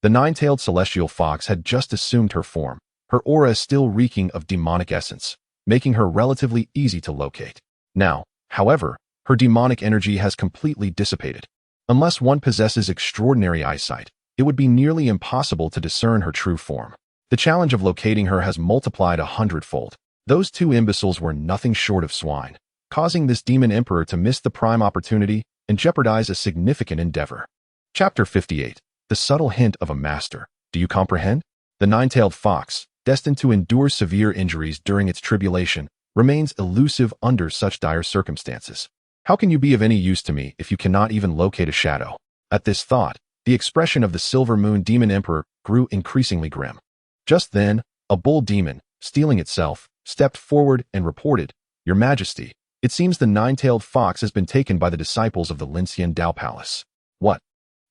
the nine-tailed celestial fox had just assumed her form, her aura still reeking of demonic essence, making her relatively easy to locate. Now, however, her demonic energy has completely dissipated. Unless one possesses extraordinary eyesight, it would be nearly impossible to discern her true form. The challenge of locating her has multiplied 100-fold. Those 2 imbeciles were nothing short of swine, causing this demon emperor to miss the prime opportunity and jeopardize a significant endeavor. Chapter 58. The subtle hint of a master. Do you comprehend? The nine-tailed fox, destined to endure severe injuries during its tribulation, remains elusive under such dire circumstances. How can you be of any use to me if you cannot even locate a shadow? At this thought, the expression of the Silver Moon Demon Emperor grew increasingly grim. Just then, a bull demon, stealing itself, stepped forward and reported, "Your Majesty, it seems the nine-tailed fox has been taken by the disciples of the Lincian Dao Palace." "What?"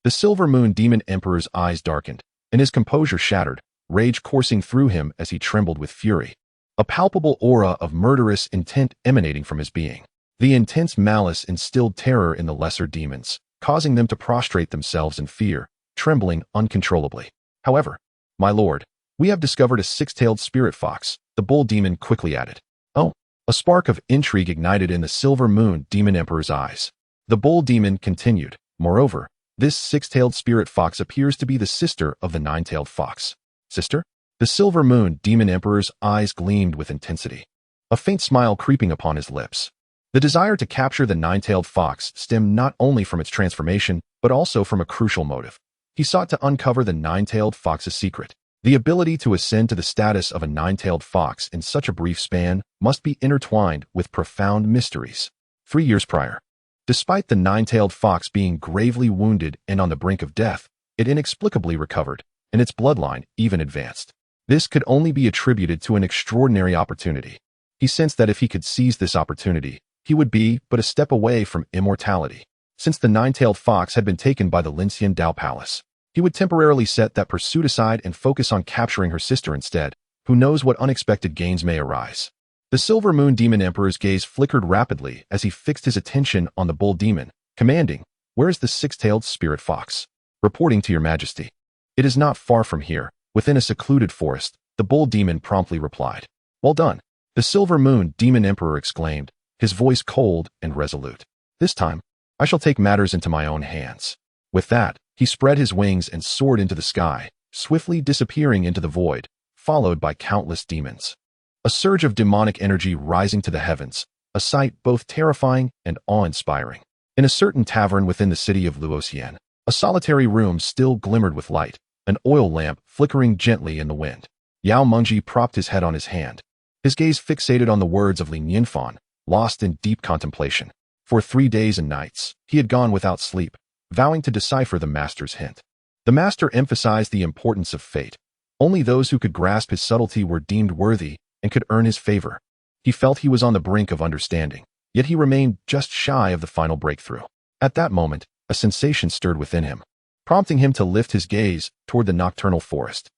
The Silver Moon Demon Emperor's eyes darkened, and his composure shattered, rage coursing through him as he trembled with fury. A palpable aura of murderous intent emanating from his being. The intense malice instilled terror in the lesser demons, causing them to prostrate themselves in fear, trembling uncontrollably. "However, my lord, we have discovered a 6-tailed spirit fox," the bull demon quickly added. "Oh." A spark of intrigue ignited in the Silver Moon Demon Emperor's eyes. The bull demon continued, "Moreover, this 6-tailed spirit fox appears to be the sister of the 9-tailed fox." "Sister?" The Silver Moon Demon Emperor's eyes gleamed with intensity, a faint smile creeping upon his lips. The desire to capture the 9-tailed fox stemmed not only from its transformation, but also from a crucial motive. He sought to uncover the 9-tailed fox's secret. The ability to ascend to the status of a 9-tailed fox in such a brief span must be intertwined with profound mysteries. 3 years prior, despite the 9-tailed fox being gravely wounded and on the brink of death, it inexplicably recovered, and its bloodline even advanced. This could only be attributed to an extraordinary opportunity. He sensed that if he could seize this opportunity, he would be but a step away from immortality. Since the 9-tailed fox had been taken by the Lincian Dao Palace, he would temporarily set that pursuit aside and focus on capturing her sister instead. Who knows what unexpected gains may arise? The Silver Moon Demon Emperor's gaze flickered rapidly as he fixed his attention on the bull demon, commanding, "Where is the 6-tailed spirit fox?" "Reporting to your majesty." "It is not far from here, within a secluded forest," the bull demon promptly replied. "Well done," the Silver Moon Demon Emperor exclaimed, his voice cold and resolute. "This time, I shall take matters into my own hands." With that, he spread his wings and soared into the sky, swiftly disappearing into the void, followed by countless demons. A surge of demonic energy rising to the heavens, a sight both terrifying and awe-inspiring. In a certain tavern within the city of Luoxian, a solitary room still glimmered with light, an oil lamp flickering gently in the wind. Yao Mengji propped his head on his hand, his gaze fixated on the words of Nianfan, lost in deep contemplation. For 3 days and nights, he had gone without sleep, vowing to decipher the master's hint. The master emphasized the importance of fate. Only those who could grasp his subtlety were deemed worthy and could earn his favor. He felt he was on the brink of understanding, yet he remained just shy of the final breakthrough. At that moment, a sensation stirred within him, prompting him to lift his gaze toward the nocturnal forest.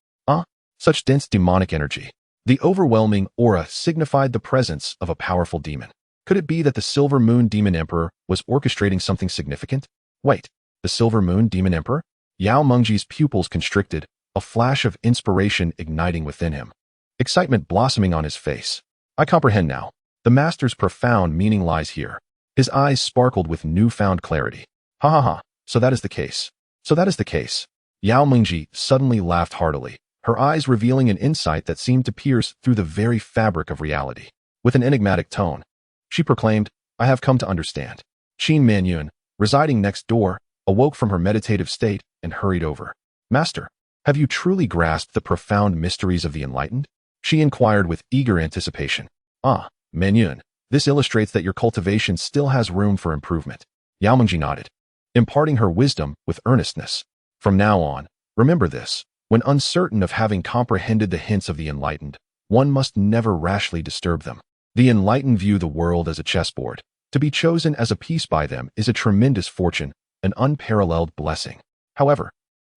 Such dense demonic energy. The overwhelming aura signified the presence of a powerful demon. Could it be that the Silver Moon Demon Emperor was orchestrating something significant? Wait, the Silver Moon Demon Emperor? Yao Mengji's pupils constricted, a flash of inspiration igniting within him. Excitement blossoming on his face. "I comprehend now." The master's profound meaning lies here. His eyes sparkled with newfound clarity. Ha ha ha, so that is the case. So that is the case. Yao Mingji suddenly laughed heartily, her eyes revealing an insight that seemed to pierce through the very fabric of reality. With an enigmatic tone, she proclaimed, I have come to understand. Qin Manyun, residing next door, awoke from her meditative state and hurried over. Master, have you truly grasped the profound mysteries of the enlightened? She inquired with eager anticipation. Ah, Manyun, this illustrates that your cultivation still has room for improvement. Yao Mingji nodded, imparting her wisdom with earnestness. From now on, remember this. When uncertain of having comprehended the hints of the enlightened, one must never rashly disturb them. The enlightened view the world as a chessboard. To be chosen as a piece by them is a tremendous fortune, an unparalleled blessing. However,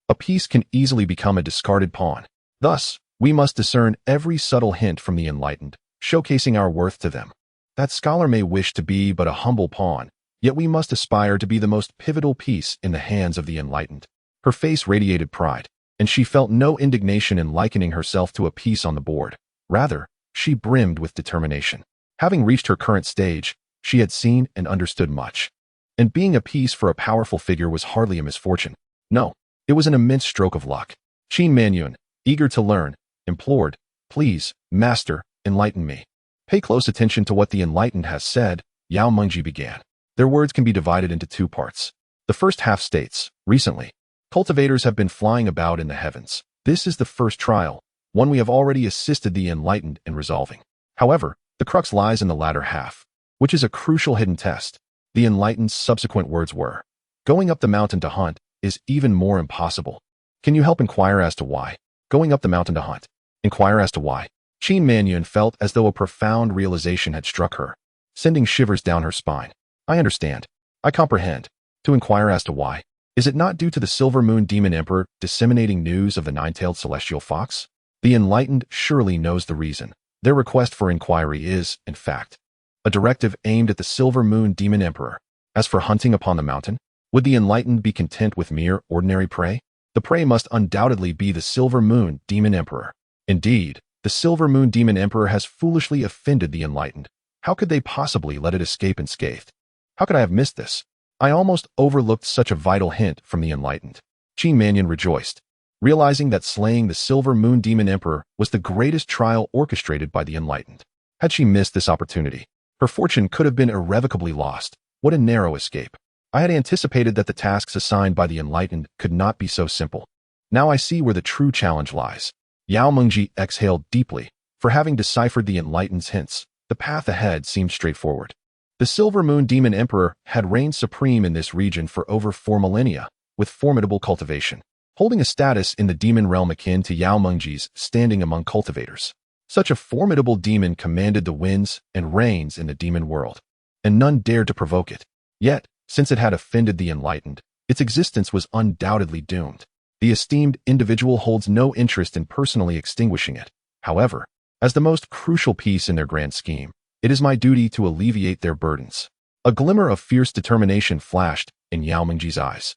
a piece can easily become a discarded pawn. Thus, we must discern every subtle hint from the enlightened, showcasing our worth to them. That scholar may wish to be but a humble pawn, yet we must aspire to be the most pivotal piece in the hands of the enlightened. Her face radiated pride, and she felt no indignation in likening herself to a piece on the board. Rather, she brimmed with determination. Having reached her current stage, she had seen and understood much. And being a piece for a powerful figure was hardly a misfortune. No, it was an immense stroke of luck. Qin Manyun, eager to learn, implored, Please, Master, enlighten me. Pay close attention to what the enlightened has said, Yao Mingji began. Their words can be divided into two parts. The first half states, Recently, cultivators have been flying about in the heavens. This is the first trial, one we have already assisted the enlightened in resolving. However, the crux lies in the latter half, which is a crucial hidden test. The enlightened's subsequent words were, Going up the mountain to hunt is even more impossible. Can you help inquire as to why? Going up the mountain to hunt. Inquire as to why. Qin Manyun felt as though a profound realization had struck her, sending shivers down her spine. I understand. I comprehend. To inquire as to why. Is it not due to the Silver Moon Demon Emperor disseminating news of the nine-tailed celestial fox? The enlightened surely knows the reason. Their request for inquiry is, in fact, a directive aimed at the Silver Moon Demon Emperor. As for hunting upon the mountain, would the enlightened be content with mere ordinary prey? The prey must undoubtedly be the Silver Moon Demon Emperor. Indeed, the Silver Moon Demon Emperor has foolishly offended the enlightened. How could they possibly let it escape unscathed? How could I have missed this? I almost overlooked such a vital hint from the enlightened. Qin Manyun rejoiced, realizing that slaying the Silver Moon Demon Emperor was the greatest trial orchestrated by the enlightened. Had she missed this opportunity, her fortune could have been irrevocably lost. What a narrow escape. I had anticipated that the tasks assigned by the enlightened could not be so simple. Now I see where the true challenge lies. Yao Mingji exhaled deeply. For having deciphered the enlightened's hints, the path ahead seemed straightforward. The Silver Moon Demon Emperor had reigned supreme in this region for over 4 millennia, with formidable cultivation, holding a status in the demon realm akin to Yao Mingji's standing among cultivators. Such a formidable demon commanded the winds and rains in the demon world, and none dared to provoke it. Yet, since it had offended the enlightened, its existence was undoubtedly doomed. The esteemed individual holds no interest in personally extinguishing it. However, as the most crucial piece in their grand scheme, it is my duty to alleviate their burdens. A glimmer of fierce determination flashed in Yao Mingji's eyes.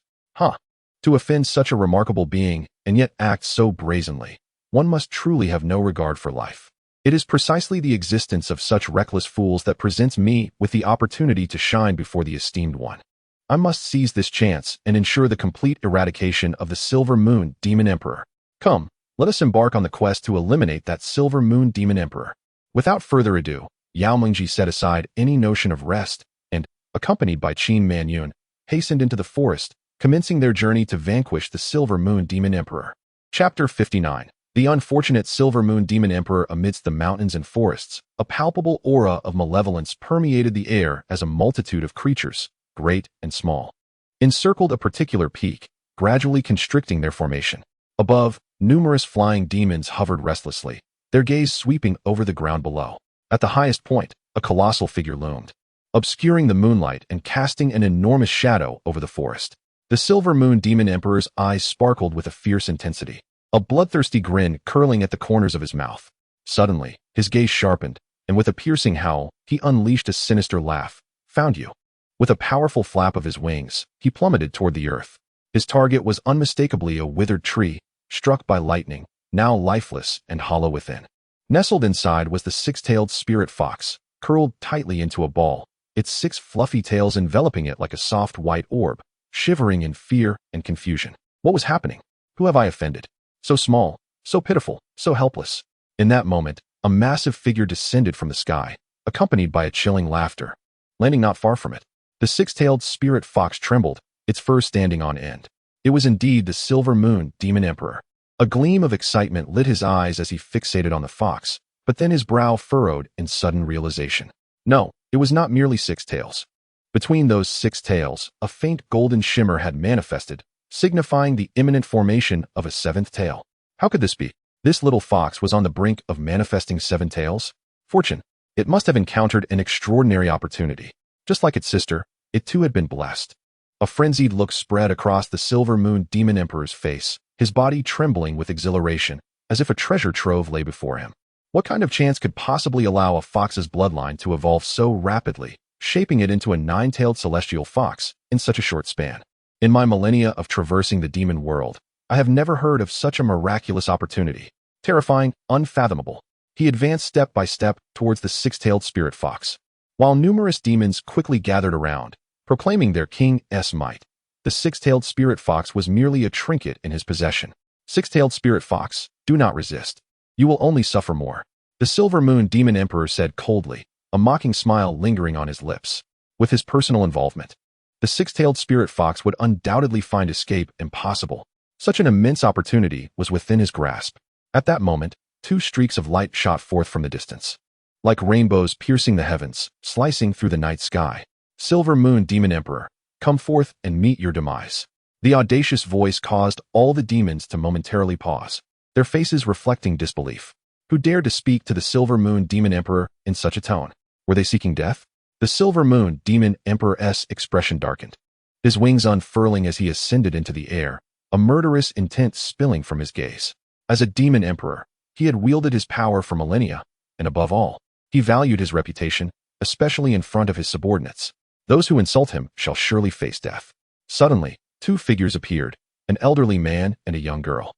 To offend such a remarkable being and yet act so brazenly, one must truly have no regard for life. It is precisely the existence of such reckless fools that presents me with the opportunity to shine before the esteemed one. I must seize this chance and ensure the complete eradication of the Silver Moon Demon Emperor. Come, let us embark on the quest to eliminate that Silver Moon Demon Emperor. Without further ado, Yao Mingji set aside any notion of rest and, accompanied by Qin Manyun, hastened into the forest, commencing their journey to vanquish the Silver Moon Demon Emperor. Chapter 59. The unfortunate Silver Moon Demon Emperor amidst the mountains and forests. A palpable aura of malevolence permeated the air as a multitude of creatures, great and small, encircled a particular peak, gradually constricting their formation. Above, numerous flying demons hovered restlessly, their gaze sweeping over the ground below. At the highest point, a colossal figure loomed, obscuring the moonlight and casting an enormous shadow over the forest. The Silver Moon Demon Emperor's eyes sparkled with a fierce intensity, a bloodthirsty grin curling at the corners of his mouth. Suddenly, his gaze sharpened, and with a piercing howl, he unleashed a sinister laugh. Found you. With a powerful flap of his wings, he plummeted toward the earth. His target was unmistakably a withered tree, struck by lightning, now lifeless and hollow within. Nestled inside was the six-tailed spirit fox, curled tightly into a ball, its 6 fluffy tails enveloping it like a soft white orb, shivering in fear and confusion. What was happening? Who have I offended? So small, so pitiful, so helpless. In that moment, a massive figure descended from the sky, accompanied by a chilling laughter. Landing not far from it, the 6-tailed spirit fox trembled, its fur standing on end. It was indeed the Silver Moon Demon Emperor. A gleam of excitement lit his eyes as he fixated on the fox, but then his brow furrowed in sudden realization. No, it was not merely 6 tails. Between those 6 tails, a faint golden shimmer had manifested, signifying the imminent formation of a 7th tail. How could this be? This little fox was on the brink of manifesting 7 tails? Fortune. It must have encountered an extraordinary opportunity. Just like its sister, it too had been blessed. A frenzied look spread across the Silver Moon Demon Emperor's face, his body trembling with exhilaration, as if a treasure trove lay before him. What kind of chance could possibly allow a fox's bloodline to evolve so rapidly, shaping it into a 9-tailed celestial fox in such a short span? In my millennia of traversing the demon world, I have never heard of such a miraculous opportunity. Terrifying, unfathomable. He advanced step by step towards the 6-tailed spirit fox. While numerous demons quickly gathered around, proclaiming their king's might, the 6-tailed spirit fox was merely a trinket in his possession. 6-tailed spirit fox, do not resist. You will only suffer more. The Silver Moon Demon Emperor said coldly, a mocking smile lingering on his lips. With his personal involvement, the 6-tailed spirit fox would undoubtedly find escape impossible. Such an immense opportunity was within his grasp. At that moment, 2 streaks of light shot forth from the distance. Like rainbows piercing the heavens, slicing through the night sky. Silver Moon Demon Emperor, come forth and meet your demise. The audacious voice caused all the demons to momentarily pause, their faces reflecting disbelief. Who dared to speak to the Silver Moon Demon Emperor in such a tone? Were they seeking death? The Silver Moon Demon Emperor's expression darkened, his wings unfurling as he ascended into the air, a murderous intent spilling from his gaze. As a demon emperor, he had wielded his power for millennia, and above all, he valued his reputation, especially in front of his subordinates. Those who insult him shall surely face death. Suddenly, 2 figures appeared, an elderly man and a young girl.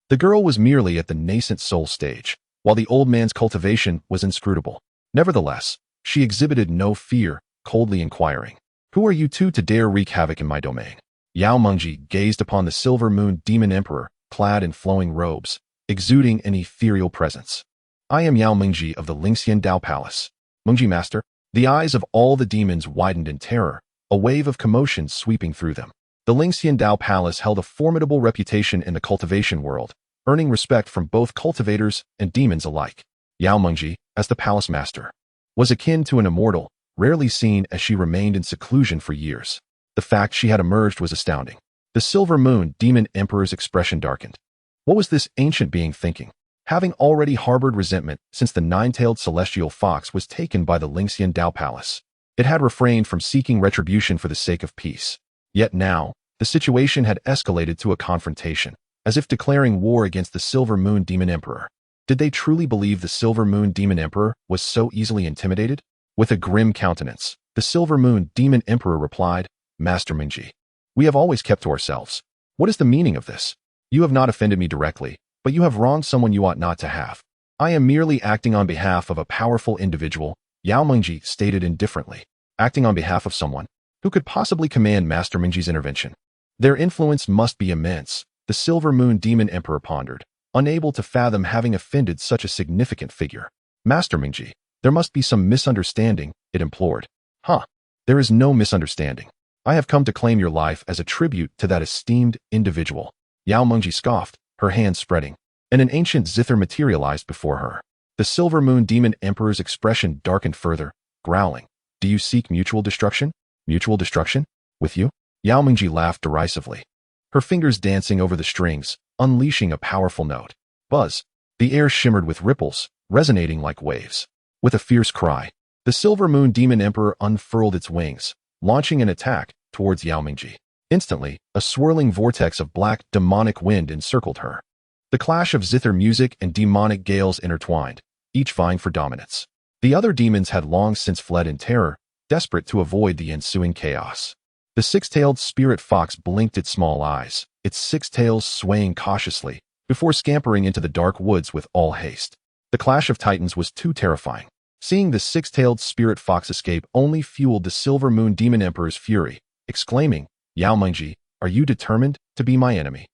The girl was merely at the nascent soul stage, while the old man's cultivation was inscrutable. Nevertheless, she exhibited no fear, coldly inquiring, "Who are you two to dare wreak havoc in my domain?" Yao Mengji gazed upon the Silver Moon Demon Emperor, clad in flowing robes, exuding an ethereal presence. "I am Yao Mengji of the Lingxian Dao Palace." Mengji Master. The eyes of all the demons widened in terror, a wave of commotion sweeping through them. The Lingxian Dao Palace held a formidable reputation in the cultivation world, earning respect from both cultivators and demons alike. Yao Mengji, as the palace master, was akin to an immortal, rarely seen as she remained in seclusion for years. The fact she had emerged was astounding. The Silver Moon Demon Emperor's expression darkened. What was this ancient being thinking? Having already harbored resentment since the 9-tailed celestial fox was taken by the Lingxian Dao Palace, it had refrained from seeking retribution for the sake of peace. Yet now, the situation had escalated to a confrontation, as if declaring war against the Silver Moon Demon Emperor. Did they truly believe the Silver Moon Demon Emperor was so easily intimidated? With a grim countenance, the Silver Moon Demon Emperor replied, "Master Mengji, we have always kept to ourselves. What is the meaning of this? You have not offended me directly, but you have wronged someone you ought not to have. I am merely acting on behalf of a powerful individual," Yao Mengji stated indifferently. Acting on behalf of someone? Who could possibly command Master Mengji's intervention? Their influence must be immense, the Silver Moon Demon Emperor pondered, unable to fathom having offended such a significant figure. "Master Mengji, there must be some misunderstanding," it implored. There is no misunderstanding. I have come to claim your life as a tribute to that esteemed individual." Yao Mengji scoffed, her hands spreading, and an ancient zither materialized before her. The Silver Moon Demon Emperor's expression darkened further, growling, "Do you seek mutual destruction? Mutual destruction? With you?" Yao Mengji laughed derisively, her fingers dancing over the strings, unleashing a powerful note. Buzz. The air shimmered with ripples, resonating like waves. With a fierce cry, the Silver Moon Demon Emperor unfurled its wings, launching an attack towards Yao Mengji. Instantly, a swirling vortex of black, demonic wind encircled her. The clash of zither music and demonic gales intertwined, each vying for dominance. The other demons had long since fled in terror, desperate to avoid the ensuing chaos. The 6-tailed spirit fox blinked its small eyes, its 6 tails swaying cautiously, before scampering into the dark woods with all haste. The clash of titans was too terrifying. Seeing the six-tailed spirit fox escape only fueled the Silver Moon Demon Emperor's fury, exclaiming, "Yao Mengji, are you determined to be my enemy?"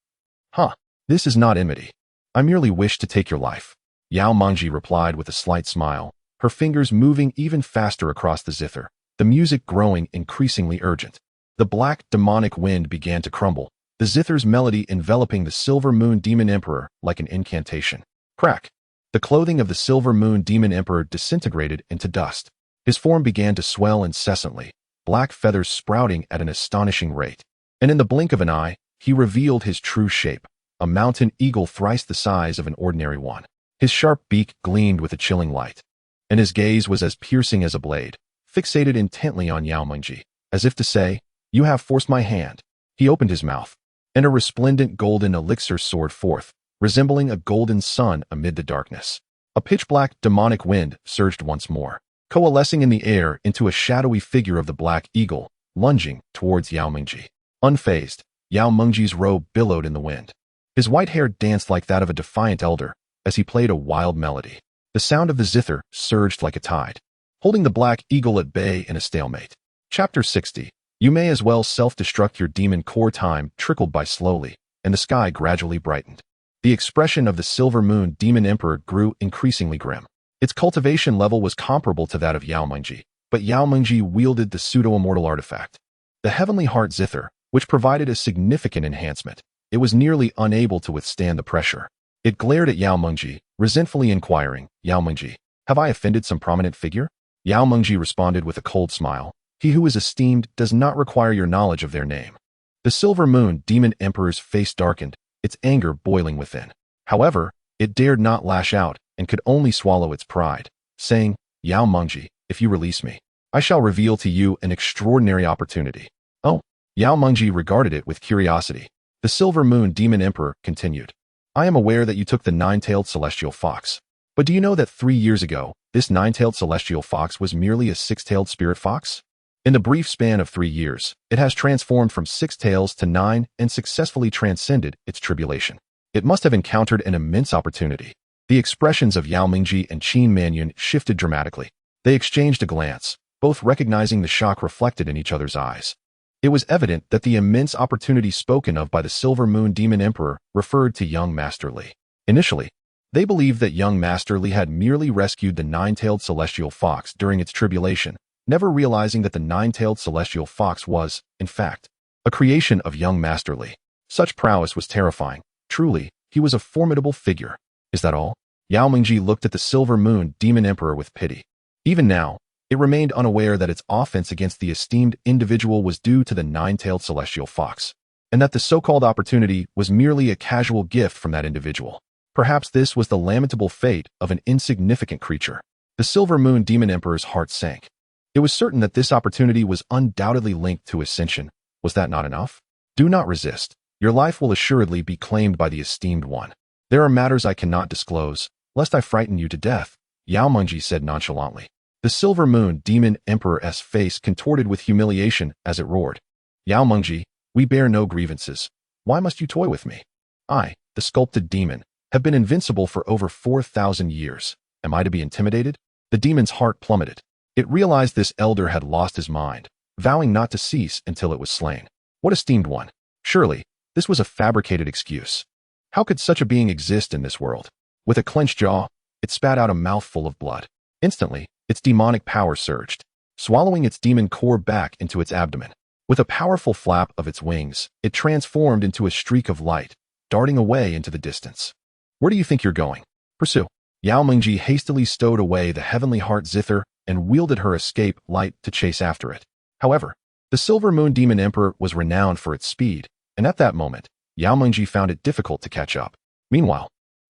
"Huh, this is not enmity. I merely wish to take your life," Yao Mengji replied with a slight smile, her fingers moving even faster across the zither, the music growing increasingly urgent. The black, demonic wind began to crumble, the zither's melody enveloping the Silver Moon Demon Emperor like an incantation. Crack! The clothing of the Silver Moon Demon Emperor disintegrated into dust. His form began to swell incessantly, black feathers sprouting at an astonishing rate. And in the blink of an eye, he revealed his true shape, a mountain eagle thrice the size of an ordinary one. His sharp beak gleamed with a chilling light, and his gaze was as piercing as a blade, fixated intently on Yao Mengji, as if to say, "You have forced my hand." He opened his mouth, and a resplendent golden elixir soared forth, resembling a golden sun amid the darkness. A pitch-black, demonic wind surged once more, coalescing in the air into a shadowy figure of the black eagle, lunging towards Yao Mengji. Unfazed, Yao Mengji's robe billowed in the wind. His white hair danced like that of a defiant elder as he played a wild melody. The sound of the zither surged like a tide, holding the black eagle at bay in a stalemate. Chapter 60. You may as well self-destruct your demon core. Time trickled by slowly, and the sky gradually brightened. The expression of the Silver Moon Demon Emperor grew increasingly grim. Its cultivation level was comparable to that of Yao Mengji, but Yao Mengji wielded the pseudo-immortal artifact, the Heavenly Heart Zither, which provided a significant enhancement. It was nearly unable to withstand the pressure. It glared at Yao Mengji, resentfully inquiring, "Yao Mengji, have I offended some prominent figure?" Yao Mengji responded with a cold smile, "He who is esteemed does not require your knowledge of their name." The Silver Moon Demon Emperor's face darkened, its anger boiling within. However, it dared not lash out and could only swallow its pride, saying, "Yao Mengji, if you release me, I shall reveal to you an extraordinary opportunity." "Oh." Yao Mengji regarded it with curiosity. The Silver Moon Demon Emperor continued, "I am aware that you took the nine-tailed celestial fox. But do you know that 3 years ago, this nine-tailed celestial fox was merely a six-tailed spirit fox? In the brief span of 3 years, it has transformed from 6 tails to 9 and successfully transcended its tribulation. It must have encountered an immense opportunity." The expressions of Yao Mengji and Qin Manyun shifted dramatically. They exchanged a glance, both recognizing the shock reflected in each other's eyes. It was evident that the immense opportunity spoken of by the Silver Moon Demon Emperor referred to young Master Li. Initially, they believed that young Master Li had merely rescued the nine-tailed celestial fox during its tribulation, never realizing that the nine-tailed celestial fox was, in fact, a creation of young Master Li. Such prowess was terrifying. Truly, he was a formidable figure. "Is that all?" Yao Mengji looked at the Silver Moon Demon Emperor with pity. Even now, it remained unaware that its offense against the esteemed individual was due to the nine-tailed celestial fox, and that the so-called opportunity was merely a casual gift from that individual. Perhaps this was the lamentable fate of an insignificant creature. The Silver Moon Demon Emperor's heart sank. It was certain that this opportunity was undoubtedly linked to ascension. Was that not enough? "Do not resist. Your life will assuredly be claimed by the esteemed one. There are matters I cannot disclose, lest I frighten you to death," Yao Mengji said nonchalantly. The Silver Moon Demon Emperor's face contorted with humiliation as it roared. "Yao Mengji, we bear no grievances. Why must you toy with me? I, the sculpted demon, have been invincible for over 4,000 years. Am I to be intimidated?" The demon's heart plummeted. It realized this elder had lost his mind, vowing not to cease until it was slain. What esteemed one? Surely, this was a fabricated excuse. How could such a being exist in this world? With a clenched jaw, it spat out a mouthful of blood. Instantly, its demonic power surged, swallowing its demon core back into its abdomen. With a powerful flap of its wings, it transformed into a streak of light, darting away into the distance. "Where do you think you're going? Pursue." Yao Mengji hastily stowed away the Heavenly Heart Zither and wielded her escape light to chase after it. However, the Silver Moon Demon Emperor was renowned for its speed, and at that moment, Yao Mengji found it difficult to catch up. Meanwhile,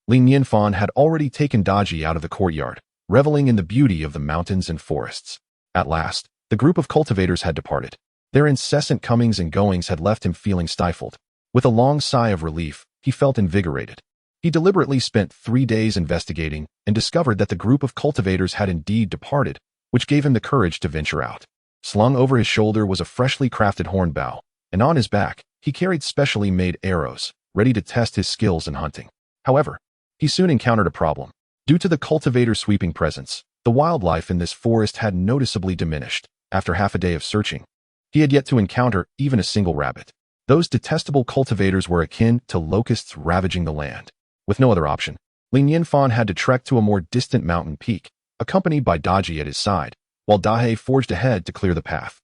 Nianfan had already taken Daji out of the courtyard, reveling in the beauty of the mountains and forests. At last, the group of cultivators had departed. Their incessant comings and goings had left him feeling stifled. With a long sigh of relief, he felt invigorated. He deliberately spent 3 days investigating and discovered that the group of cultivators had indeed departed, which gave him the courage to venture out. Slung over his shoulder was a freshly crafted horn bow, and on his back, he carried specially made arrows, ready to test his skills in hunting. However, he soon encountered a problem. Due to the cultivator's sweeping presence, The wildlife in this forest had noticeably diminished after half a day of searching. He had yet to encounter even a single rabbit. Those detestable cultivators were akin to locusts ravaging the land. With no other option, Nianfan had to trek to a more distant mountain peak, accompanied by Daji at his side, while Dahei forged ahead to clear the path.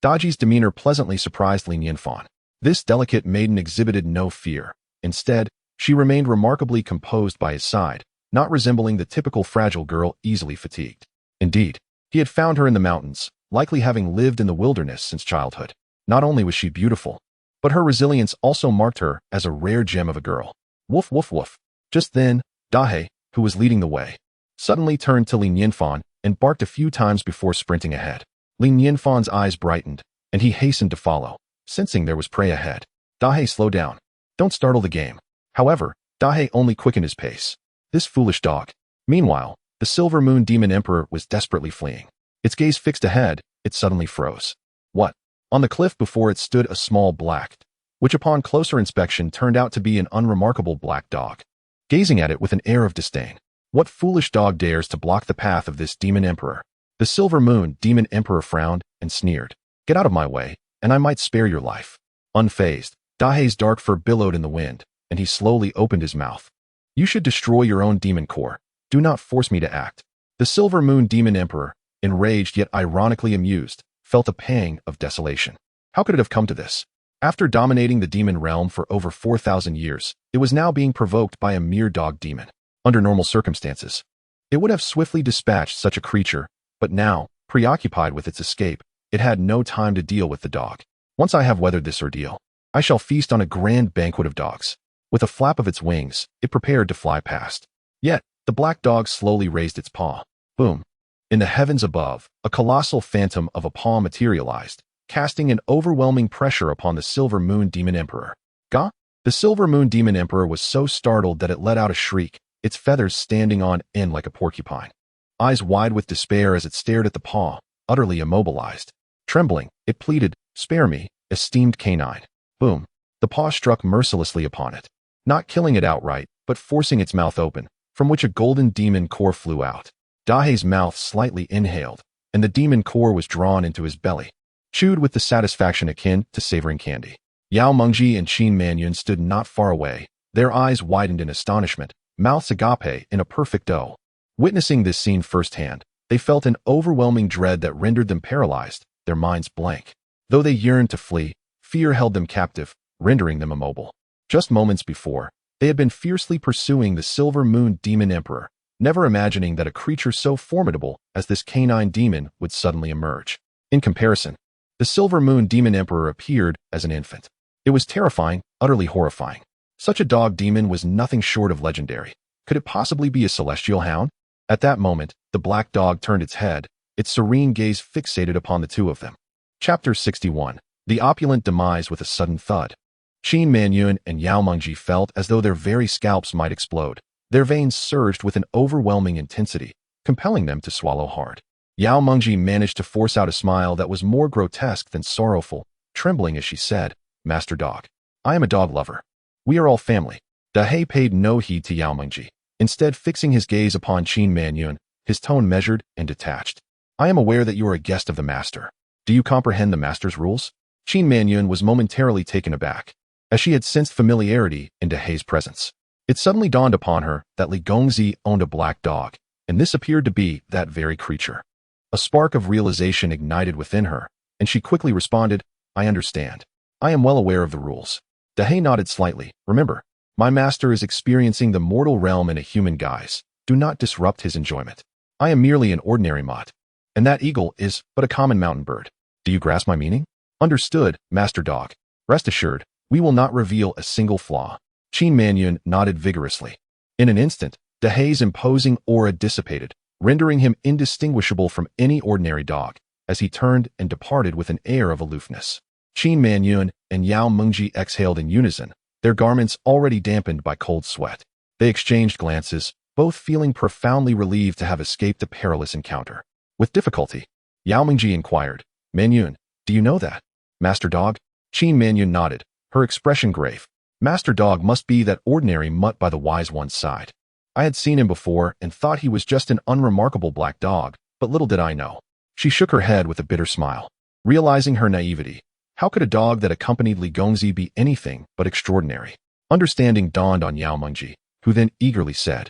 Daji's demeanor pleasantly surprised Nianfan. This delicate maiden exhibited no fear. Instead, she remained remarkably composed by his side, not resembling the typical fragile girl easily fatigued. Indeed, he had found her in the mountains, likely having lived in the wilderness since childhood. Not only was she beautiful, but her resilience also marked her as a rare gem of a girl. Woof woof woof. Just then, Dahei, who was leading the way, suddenly turned to Nianfan and barked a few times before sprinting ahead. Nianfan's eyes brightened, and he hastened to follow, sensing there was prey ahead. Dahei, slow down. Don't startle the game. However, Dahei only quickened his pace. This foolish dog. Meanwhile, the Silver Moon Demon Emperor was desperately fleeing. Its gaze fixed ahead, it suddenly froze. What? On the cliff before it stood a small black, which upon closer inspection turned out to be an unremarkable black dog. Gazing at it with an air of disdain. What foolish dog dares to block the path of this Demon Emperor? The Silver Moon Demon Emperor frowned and sneered. Get out of my way, and I might spare your life. Unfazed, Dahei's dark fur billowed in the wind, and he slowly opened his mouth. You should destroy your own demon core. Do not force me to act. The Silver Moon Demon Emperor, enraged yet ironically amused, felt a pang of desolation. How could it have come to this? After dominating the demon realm for over 4,000 years, it was now being provoked by a mere dog demon. Under normal circumstances, it would have swiftly dispatched such a creature, but now, preoccupied with its escape, it had no time to deal with the dog. Once I have weathered this ordeal, I shall feast on a grand banquet of dogs. With a flap of its wings, it prepared to fly past. Yet, the black dog slowly raised its paw. Boom. In the heavens above, a colossal phantom of a paw materialized, casting an overwhelming pressure upon the Silver Moon Demon Emperor. Gah! The Silver Moon Demon Emperor was so startled that it let out a shriek, its feathers standing on end like a porcupine. Eyes wide with despair as it stared at the paw, utterly immobilized. Trembling, it pleaded, "Spare me, esteemed canine." Boom. The paw struck mercilessly upon it, not killing it outright, but forcing its mouth open, from which a golden demon core flew out. Dahei's mouth slightly inhaled, and the demon core was drawn into his belly, chewed with the satisfaction akin to savoring candy. Yao Mengji and Qin Manyun stood not far away, their eyes widened in astonishment, mouths agape in a perfect O. Witnessing this scene firsthand, they felt an overwhelming dread that rendered them paralyzed, their minds blank. Though they yearned to flee, fear held them captive, rendering them immobile. Just moments before, they had been fiercely pursuing the Silver Moon Demon Emperor, never imagining that a creature so formidable as this canine demon would suddenly emerge. In comparison, the Silver Moon Demon Emperor appeared as an infant. It was terrifying, utterly horrifying. Such a dog demon was nothing short of legendary. Could it possibly be a celestial hound? At that moment, the black dog turned its head, its serene gaze fixated upon the two of them. Chapter 61. The Opulent Demise with a Sudden Thud. Qin Manyun and Yao Mengji felt as though their very scalps might explode. Their veins surged with an overwhelming intensity, compelling them to swallow hard. Yao Mengji managed to force out a smile that was more grotesque than sorrowful, trembling as she said, "Master Dog, I am a dog lover. We are all family." Dahei paid no heed to Yao Mengji, instead fixing his gaze upon Qin Manyun, his tone measured and detached. "I am aware that you are a guest of the master. Do you comprehend the master's rules?" Qin Manyun was momentarily taken aback, as she had sensed familiarity in Dahei's presence. It suddenly dawned upon her that Li Gongzi owned a black dog, and this appeared to be that very creature. A spark of realization ignited within her, and she quickly responded, "I understand. I am well aware of the rules." Dahei nodded slightly. "Remember, my master is experiencing the mortal realm in a human guise. Do not disrupt his enjoyment. I am merely an ordinary mutt, and that eagle is but a common mountain bird. Do you grasp my meaning?" "Understood, Master Dog. Rest assured, we will not reveal a single flaw." Qin Manyun nodded vigorously. In an instant, Dahei's imposing aura dissipated, rendering him indistinguishable from any ordinary dog, as he turned and departed with an air of aloofness. Qin Manyun and Yao Mengji exhaled in unison, their garments already dampened by cold sweat. They exchanged glances, both feeling profoundly relieved to have escaped a perilous encounter. With difficulty, Yao Mengji inquired, "Manyun, do you know that?" "Master Dog?" Qin Manyun nodded, her expression grave. "Master Dog must be that ordinary mutt by the wise one's side." I had seen him before and thought he was just an unremarkable black dog, but little did I know. She shook her head with a bitter smile. Realizing her naivety, how could a dog that accompanied Li Gongzi be anything but extraordinary? Understanding dawned on Yao Mengji, who then eagerly said,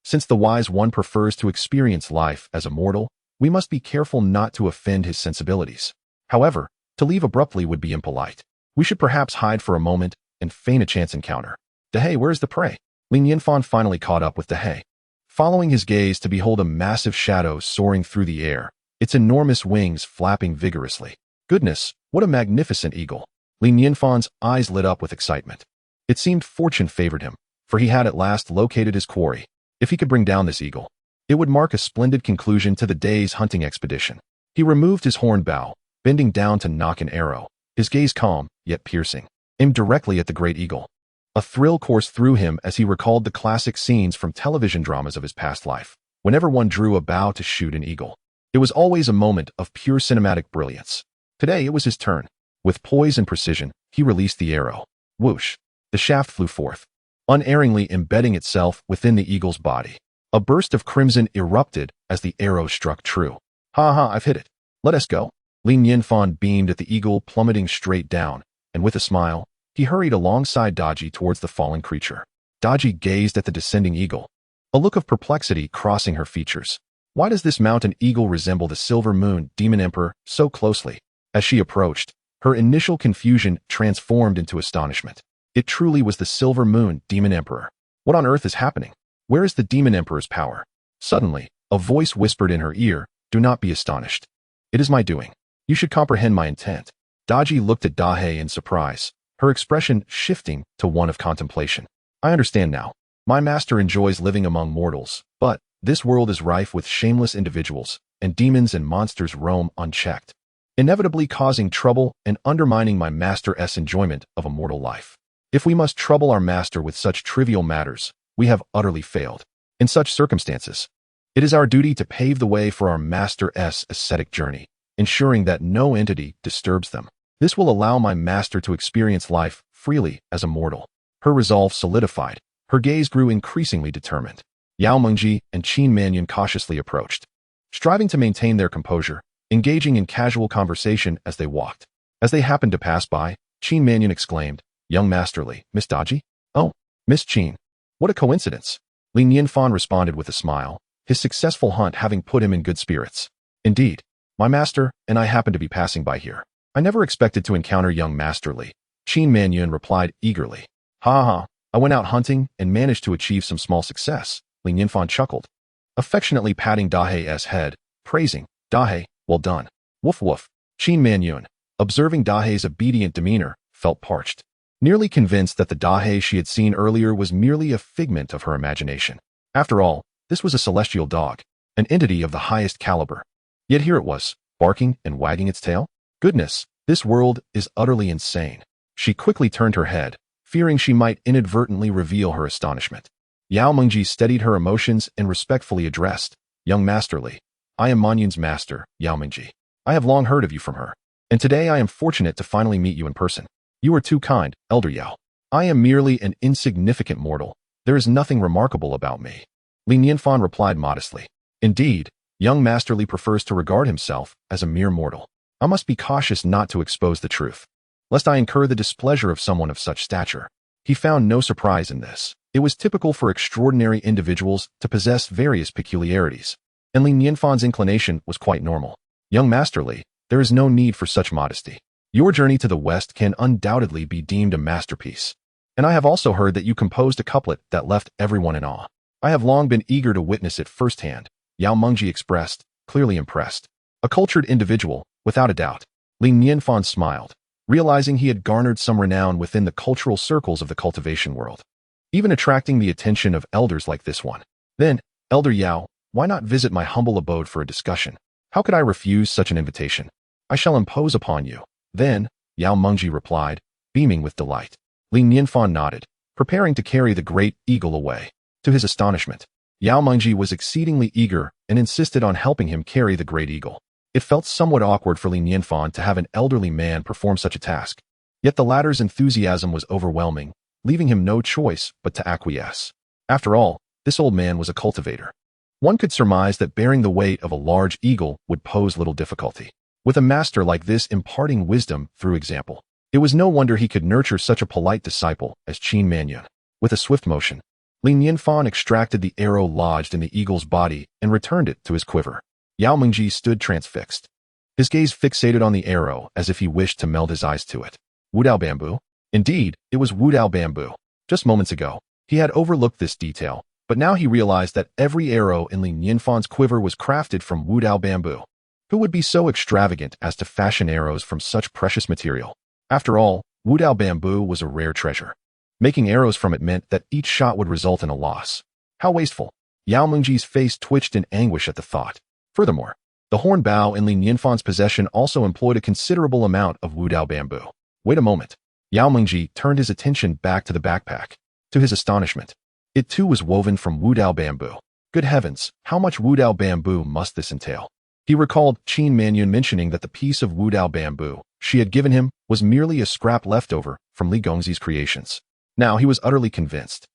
"Since the wise one prefers to experience life as a mortal, we must be careful not to offend his sensibilities. However, to leave abruptly would be impolite. We should perhaps hide for a moment and feign a chance encounter. Dehei, where is the prey?" Li Nianfan finally caught up with Dehei, following his gaze to behold a massive shadow soaring through the air, its enormous wings flapping vigorously. Goodness, what a magnificent eagle! Li Nianfan's eyes lit up with excitement. It seemed fortune favored him, for he had at last located his quarry. If he could bring down this eagle, it would mark a splendid conclusion to the day's hunting expedition. He removed his horned bow, bending down to nock an arrow, his gaze calm, yet piercing, aimed directly at the great eagle. A thrill coursed through him as he recalled the classic scenes from television dramas of his past life. Whenever one drew a bow to shoot an eagle, it was always a moment of pure cinematic brilliance. Today it was his turn. With poise and precision, he released the arrow. Whoosh! The shaft flew forth, unerringly embedding itself within the eagle's body. A burst of crimson erupted as the arrow struck true. "Ha ha, I've hit it. Let us go." Li Nianfan beamed at the eagle plummeting straight down, and with a smile, he hurried alongside Daji towards the fallen creature. Daji gazed at the descending eagle, a look of perplexity crossing her features. Why does this mountain eagle resemble the silver moon demon emperor so closely? As she approached, her initial confusion transformed into astonishment. It truly was the silver moon demon emperor. What on earth is happening? Where is the demon emperor's power? Suddenly, a voice whispered in her ear, "Do not be astonished. It is my doing. You should comprehend my intent." Daji looked at Dahei in surprise, her expression shifting to one of contemplation. "I understand now. My master enjoys living among mortals, but this world is rife with shameless individuals, and demons and monsters roam unchecked, inevitably causing trouble and undermining my master's enjoyment of a mortal life. If we must trouble our master with such trivial matters, we have utterly failed. In such circumstances, it is our duty to pave the way for our master's ascetic journey, ensuring that no entity disturbs them. This will allow my master to experience life freely as a mortal." Her resolve solidified. Her gaze grew increasingly determined. Yao Mengji and Qin Mannion cautiously approached, striving to maintain their composure, engaging in casual conversation as they walked. As they happened to pass by, Qin Mannion exclaimed, "Young Master Li, Miss Daji?" "Oh, Miss Qin. What a coincidence." Li Nianfan responded with a smile, his successful hunt having put him in good spirits. "Indeed, my master and I happened to be passing by here. I never expected to encounter young Master Li." Qin Mannion replied eagerly. "Ha ha, I went out hunting and managed to achieve some small success." Li Nianfan chuckled, affectionately patting Dahei's head, praising, "Dahei, well done." "Woof woof." Qin Mannion, observing Dahei's obedient demeanor, felt parched, nearly convinced that the Dahei she had seen earlier was merely a figment of her imagination. After all, this was a celestial dog, an entity of the highest caliber. Yet here it was, barking and wagging its tail. Goodness, this world is utterly insane. She quickly turned her head, fearing she might inadvertently reveal her astonishment. Yao Mengji steadied her emotions and respectfully addressed, "Young Master Li, I am Manyun's master, Yao Mengji. I have long heard of you from her, and today I am fortunate to finally meet you in person. You are too kind, Elder Yao. I am merely an insignificant mortal. There is nothing remarkable about me." Li Nianfan replied modestly, "Indeed, young Master Li prefers to regard himself as a mere mortal. I must be cautious not to expose the truth, lest I incur the displeasure of someone of such stature." He found no surprise in this. It was typical for extraordinary individuals to possess various peculiarities, and Li Nianfan's inclination was quite normal. "Young Master Li, there is no need for such modesty. Your journey to the West can undoubtedly be deemed a masterpiece, and I have also heard that you composed a couplet that left everyone in awe. I have long been eager to witness it firsthand." Yao Mengji expressed, clearly impressed. A cultured individual, without a doubt. Li Nianfan smiled, realizing he had garnered some renown within the cultural circles of the cultivation world, even attracting the attention of elders like this one. "Then, Elder Yao, why not visit my humble abode for a discussion? How could I refuse such an invitation? I shall impose upon you." "Then," Yao Mengji replied, beaming with delight. Li Nianfan nodded, preparing to carry the great eagle away. To his astonishment, Yao Mengji was exceedingly eager and insisted on helping him carry the great eagle. It felt somewhat awkward for Li Nianfan to have an elderly man perform such a task, yet the latter's enthusiasm was overwhelming, leaving him no choice but to acquiesce. After all, This old man was a cultivator. One could surmise that bearing the weight of a large eagle would pose little difficulty. With a master like this imparting wisdom through example, it was no wonder he could nurture such a polite disciple as Qin Manyun. With a swift motion, Li Nianfan extracted the arrow lodged in the eagle's body and returned it to his quiver. Yao Mengji stood transfixed, his gaze fixated on the arrow as if he wished to meld his eyes to it. Wudao bamboo? Indeed, it was Wudao bamboo. Just moments ago, he had overlooked this detail, but now he realized that every arrow in Li Nianfan's quiver was crafted from Wudao bamboo. Who would be so extravagant as to fashion arrows from such precious material? After all, Wudao bamboo was a rare treasure. Making arrows from it meant that each shot would result in a loss. How wasteful! Yao Mengji's face twitched in anguish at the thought. Furthermore, the horn bow in Li Nianfan's possession also employed a considerable amount of Wudao bamboo. Wait a moment. Yao Mengji turned his attention back to the backpack. To his astonishment, it too was woven from Wudao bamboo. Good heavens, how much Wudao bamboo must this entail? He recalled Qin Manyun mentioning that the piece of Wudao bamboo she had given him was merely a scrap leftover from Li Gongzi's creations. Now he was utterly convinced.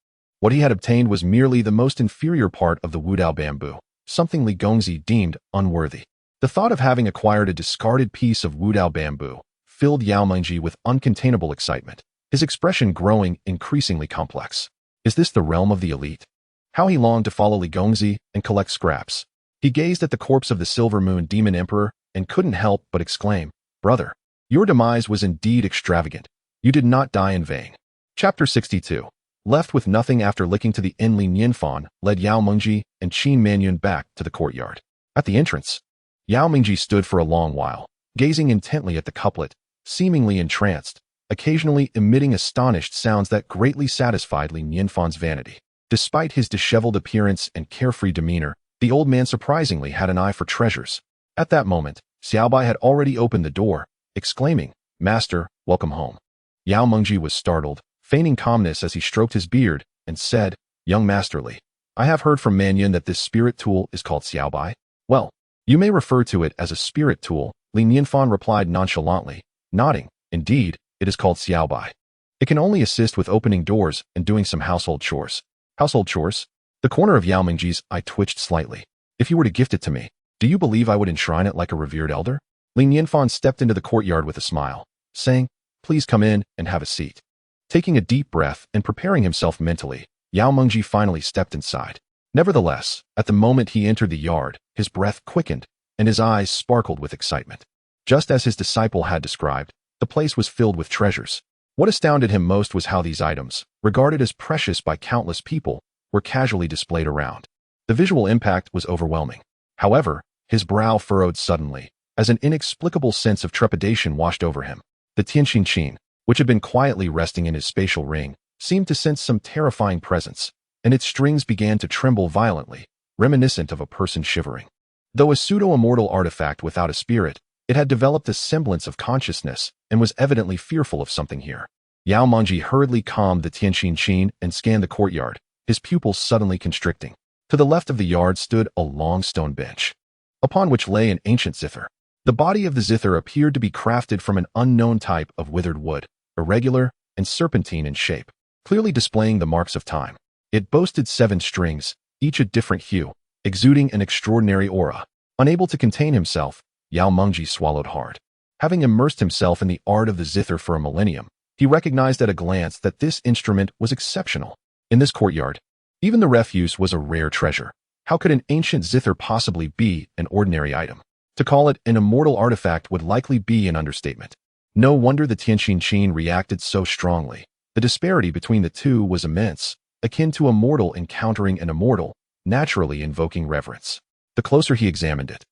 What he had obtained was merely the most inferior part of the Wudao bamboo, something Li Gongzi deemed unworthy. The thought of having acquired a discarded piece of Wudao bamboo filled Yao Mengji with uncontainable excitement, his expression growing increasingly complex. Is this the realm of the elite? How he longed to follow Li Gongzi and collect scraps. He gazed at the corpse of the Silver Moon Demon Emperor and couldn't help but exclaim, "Brother, your demise was indeed extravagant. You did not die in vain." Chapter 62. Left with nothing after licking to the inn, Li Nianfan led Yao Mengji and Qin Manyun back to the courtyard. At the entrance, Yao Mengji stood for a long while, gazing intently at the couplet, seemingly entranced, occasionally emitting astonished sounds that greatly satisfied Li Nianfan's vanity. Despite his disheveled appearance and carefree demeanor, the old man surprisingly had an eye for treasures. At that moment, Xiaobai had already opened the door, exclaiming, "Master, welcome home." Yao Mengji was startled, feigning calmness as he stroked his beard, and said, "Young Master Li, I have heard from Manyun that this spirit tool is called Xiaobai." "Well, you may refer to it as a spirit tool," Li Nianfan replied nonchalantly, nodding. "Indeed, it is called Xiaobai. It can only assist with opening doors and doing some household chores." Household chores? The corner of Yao Mengji's eye twitched slightly. "If you were to gift it to me, do you believe I would enshrine it like a revered elder?" Li Nianfan stepped into the courtyard with a smile, saying, "Please come in and have a seat." Taking a deep breath and preparing himself mentally, Yao Mengji finally stepped inside. Nevertheless, at the moment he entered the yard, his breath quickened and his eyes sparkled with excitement. Just as his disciple had described, the place was filled with treasures. What astounded him most was how these items, regarded as precious by countless people, were casually displayed around. The visual impact was overwhelming. However, his brow furrowed suddenly, as an inexplicable sense of trepidation washed over him. The Tianxin Qin, which had been quietly resting in his spatial ring, seemed to sense some terrifying presence, and its strings began to tremble violently, reminiscent of a person shivering. Though a pseudo-immortal artifact without a spirit, it had developed a semblance of consciousness and was evidently fearful of something here. Yao Mengji hurriedly calmed the Tianxin Qin and scanned the courtyard, his pupils suddenly constricting. To the left of the yard stood a long stone bench, upon which lay an ancient zither. The body of the zither appeared to be crafted from an unknown type of withered wood, irregular and serpentine in shape, clearly displaying the marks of time. It boasted 7 strings, each a different hue, exuding an extraordinary aura. Unable to contain himself, Yao Mengji swallowed hard. Having immersed himself in the art of the zither for a millennium, he recognized at a glance that this instrument was exceptional. In this courtyard, even the refuse was a rare treasure. How could an ancient zither possibly be an ordinary item? To call it an immortal artifact would likely be an understatement. No wonder the Tianxin Qin reacted so strongly. The disparity between the two was immense, akin to a mortal encountering an immortal, naturally invoking reverence. The closer he examined it,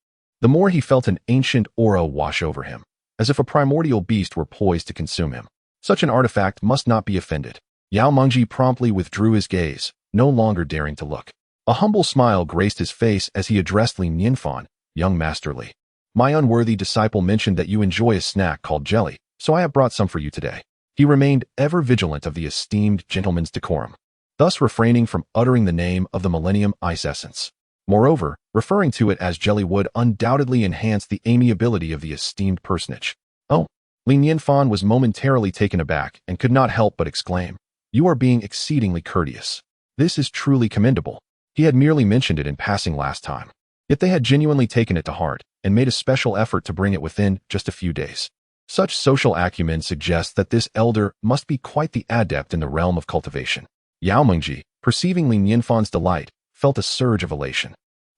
the more he felt an ancient aura wash over him, as if a primordial beast were poised to consume him. Such an artifact must not be offended. Yao Mengji promptly withdrew his gaze, no longer daring to look. A humble smile graced his face as he addressed Li Nianfan, "Young Master Li, my unworthy disciple mentioned that you enjoy a snack called jelly, so I have brought some for you today." He remained ever vigilant of the esteemed gentleman's decorum, thus refraining from uttering the name of the Millennium Ice Essence. Moreover, referring to it as jelly would undoubtedly enhance the amiability of the esteemed personage. "Oh." Li Nianfan was momentarily taken aback and could not help but exclaim, "You are being exceedingly courteous. This is truly commendable." He had merely mentioned it in passing last time. Yet they had genuinely taken it to heart and made a special effort to bring it within just a few days. Such social acumen suggests that this elder must be quite the adept in the realm of cultivation. Yao Mengji, perceiving Li Nianfan's delight, felt a surge of elation.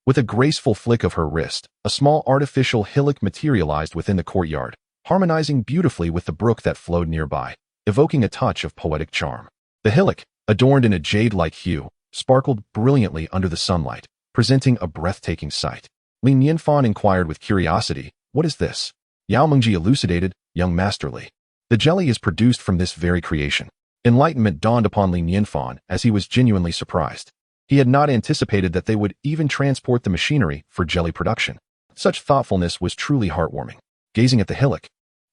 With a graceful flick of her wrist, a small artificial hillock materialized within the courtyard, harmonizing beautifully with the brook that flowed nearby, evoking a touch of poetic charm. The hillock, adorned in a jade-like hue, sparkled brilliantly under the sunlight, presenting a breathtaking sight. Li Nianfan inquired with curiosity, "What is this?" Yao Mengji elucidated, "Young Master Li. The jelly is produced from this very creation." Enlightenment dawned upon Li Nianfan as he was genuinely surprised. He had not anticipated that they would even transport the machinery for jelly production. Such thoughtfulness was truly heartwarming. Gazing at the hillock,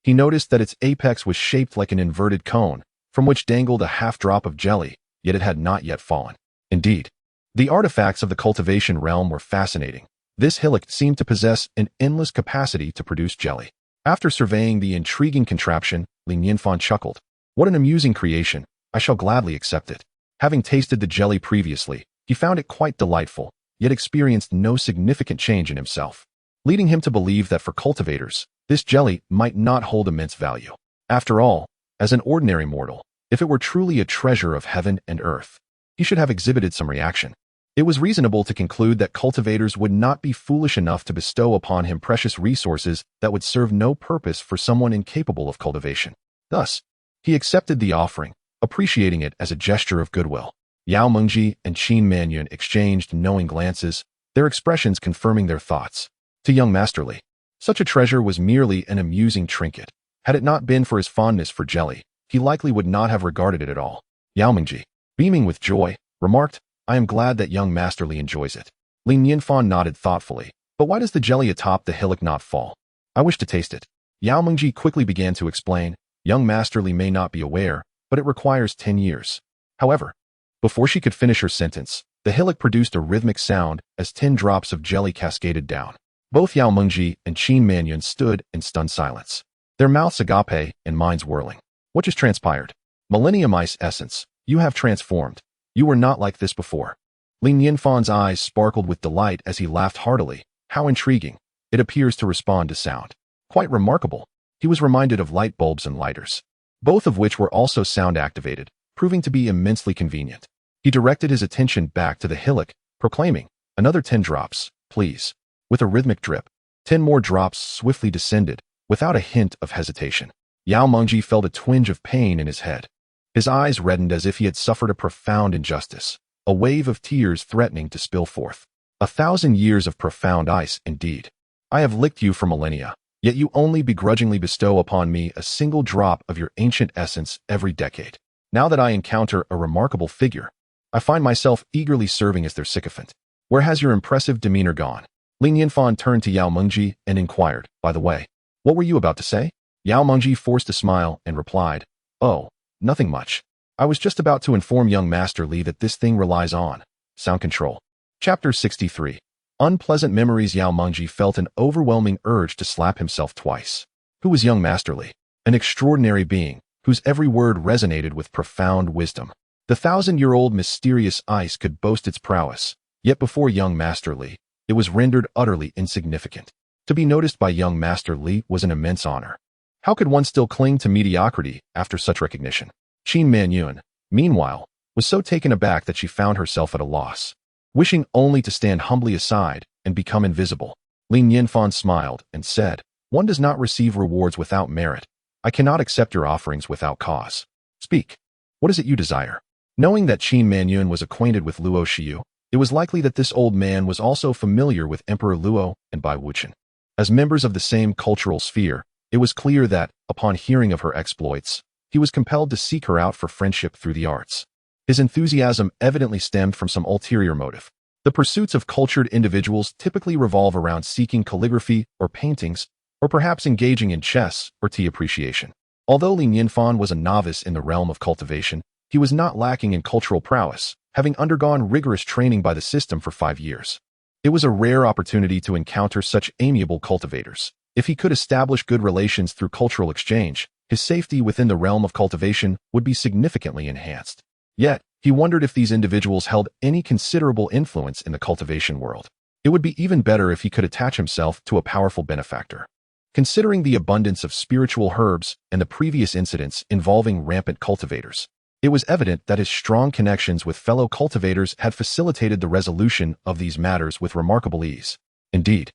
he noticed that its apex was shaped like an inverted cone, from which dangled a half-drop of jelly, yet it had not yet fallen. Indeed, the artifacts of the cultivation realm were fascinating. This hillock seemed to possess an endless capacity to produce jelly. After surveying the intriguing contraption, Li Nianfan chuckled. "What an amusing creation. I shall gladly accept it." Having tasted the jelly previously, he found it quite delightful, yet experienced no significant change in himself, leading him to believe that for cultivators, this jelly might not hold immense value. After all, as an ordinary mortal, if it were truly a treasure of heaven and earth, he should have exhibited some reaction. It was reasonable to conclude that cultivators would not be foolish enough to bestow upon him precious resources that would serve no purpose for someone incapable of cultivation. Thus, he accepted the offering, appreciating it as a gesture of goodwill. Yao Mengji and Qin Manyun exchanged knowing glances, their expressions confirming their thoughts. To young Master Li, such a treasure was merely an amusing trinket. Had it not been for his fondness for jelly, he likely would not have regarded it at all. Yao Mengji, beaming with joy, remarked, "I am glad that young Master Li enjoys it." Li Nianfan nodded thoughtfully. "But why does the jelly atop the hillock not fall? I wish to taste it." Yao Mengji quickly began to explain, "Young Master Li may not be aware, but it requires 10 years. However," before she could finish her sentence, the hillock produced a rhythmic sound as 10 drops of jelly cascaded down. Both Yao Mengji and Qin Manyun stood in stunned silence, their mouths agape and minds whirling. What just transpired? Millennium Ice Essence, you have transformed. You were not like this before. Li Nianfan's eyes sparkled with delight as he laughed heartily. How intriguing. It appears to respond to sound. Quite remarkable. He was reminded of light bulbs and lighters, both of which were also sound activated, proving to be immensely convenient. He directed his attention back to the hillock, proclaiming, "Another 10 drops, please." With a rhythmic drip, 10 more drops swiftly descended, without a hint of hesitation. Yao Mengji felt a twinge of pain in his head. His eyes reddened as if he had suffered a profound injustice, a wave of tears threatening to spill forth. 1,000 years of profound ice, indeed. I have licked you for millennia, yet you only begrudgingly bestow upon me a single drop of your ancient essence every decade. Now that I encounter a remarkable figure, I find myself eagerly serving as their sycophant. Where has your impressive demeanor gone? Li Nianfan turned to Yao Mengji and inquired, "By the way, what were you about to say?" Yao Mengji forced a smile and replied, "Oh, nothing much. I was just about to inform young Master Li that this thing relies on sound control." Chapter 63. Unpleasant memories. Yao Mengji felt an overwhelming urge to slap himself twice. Who was young Master Li? An extraordinary being, whose every word resonated with profound wisdom. The 1,000-year-old mysterious ice could boast its prowess, yet before young Master Li, it was rendered utterly insignificant. To be noticed by young Master Li was an immense honor. How could one still cling to mediocrity after such recognition? Qin Manyun, meanwhile, was so taken aback that she found herself at a loss, wishing only to stand humbly aside and become invisible. Li Nianfan smiled and said, "One does not receive rewards without merit. I cannot accept your offerings without cause. Speak. What is it you desire?" Knowing that Qin Manyun was acquainted with Luo Xiu, it was likely that this old man was also familiar with Emperor Luo and Bai Wuchen. As members of the same cultural sphere, it was clear that, upon hearing of her exploits, he was compelled to seek her out for friendship through the arts. His enthusiasm evidently stemmed from some ulterior motive. The pursuits of cultured individuals typically revolve around seeking calligraphy or paintings, or perhaps engaging in chess or tea appreciation. Although Li Nianfan was a novice in the realm of cultivation, he was not lacking in cultural prowess, having undergone rigorous training by the system for 5 years. It was a rare opportunity to encounter such amiable cultivators. If he could establish good relations through cultural exchange, his safety within the realm of cultivation would be significantly enhanced. Yet, He wondered if these individuals held any considerable influence in the cultivation world. It would be even better if he could attach himself to a powerful benefactor. Considering the abundance of spiritual herbs and the previous incidents involving rampant cultivators, it was evident that his strong connections with fellow cultivators had facilitated the resolution of these matters with remarkable ease. Indeed,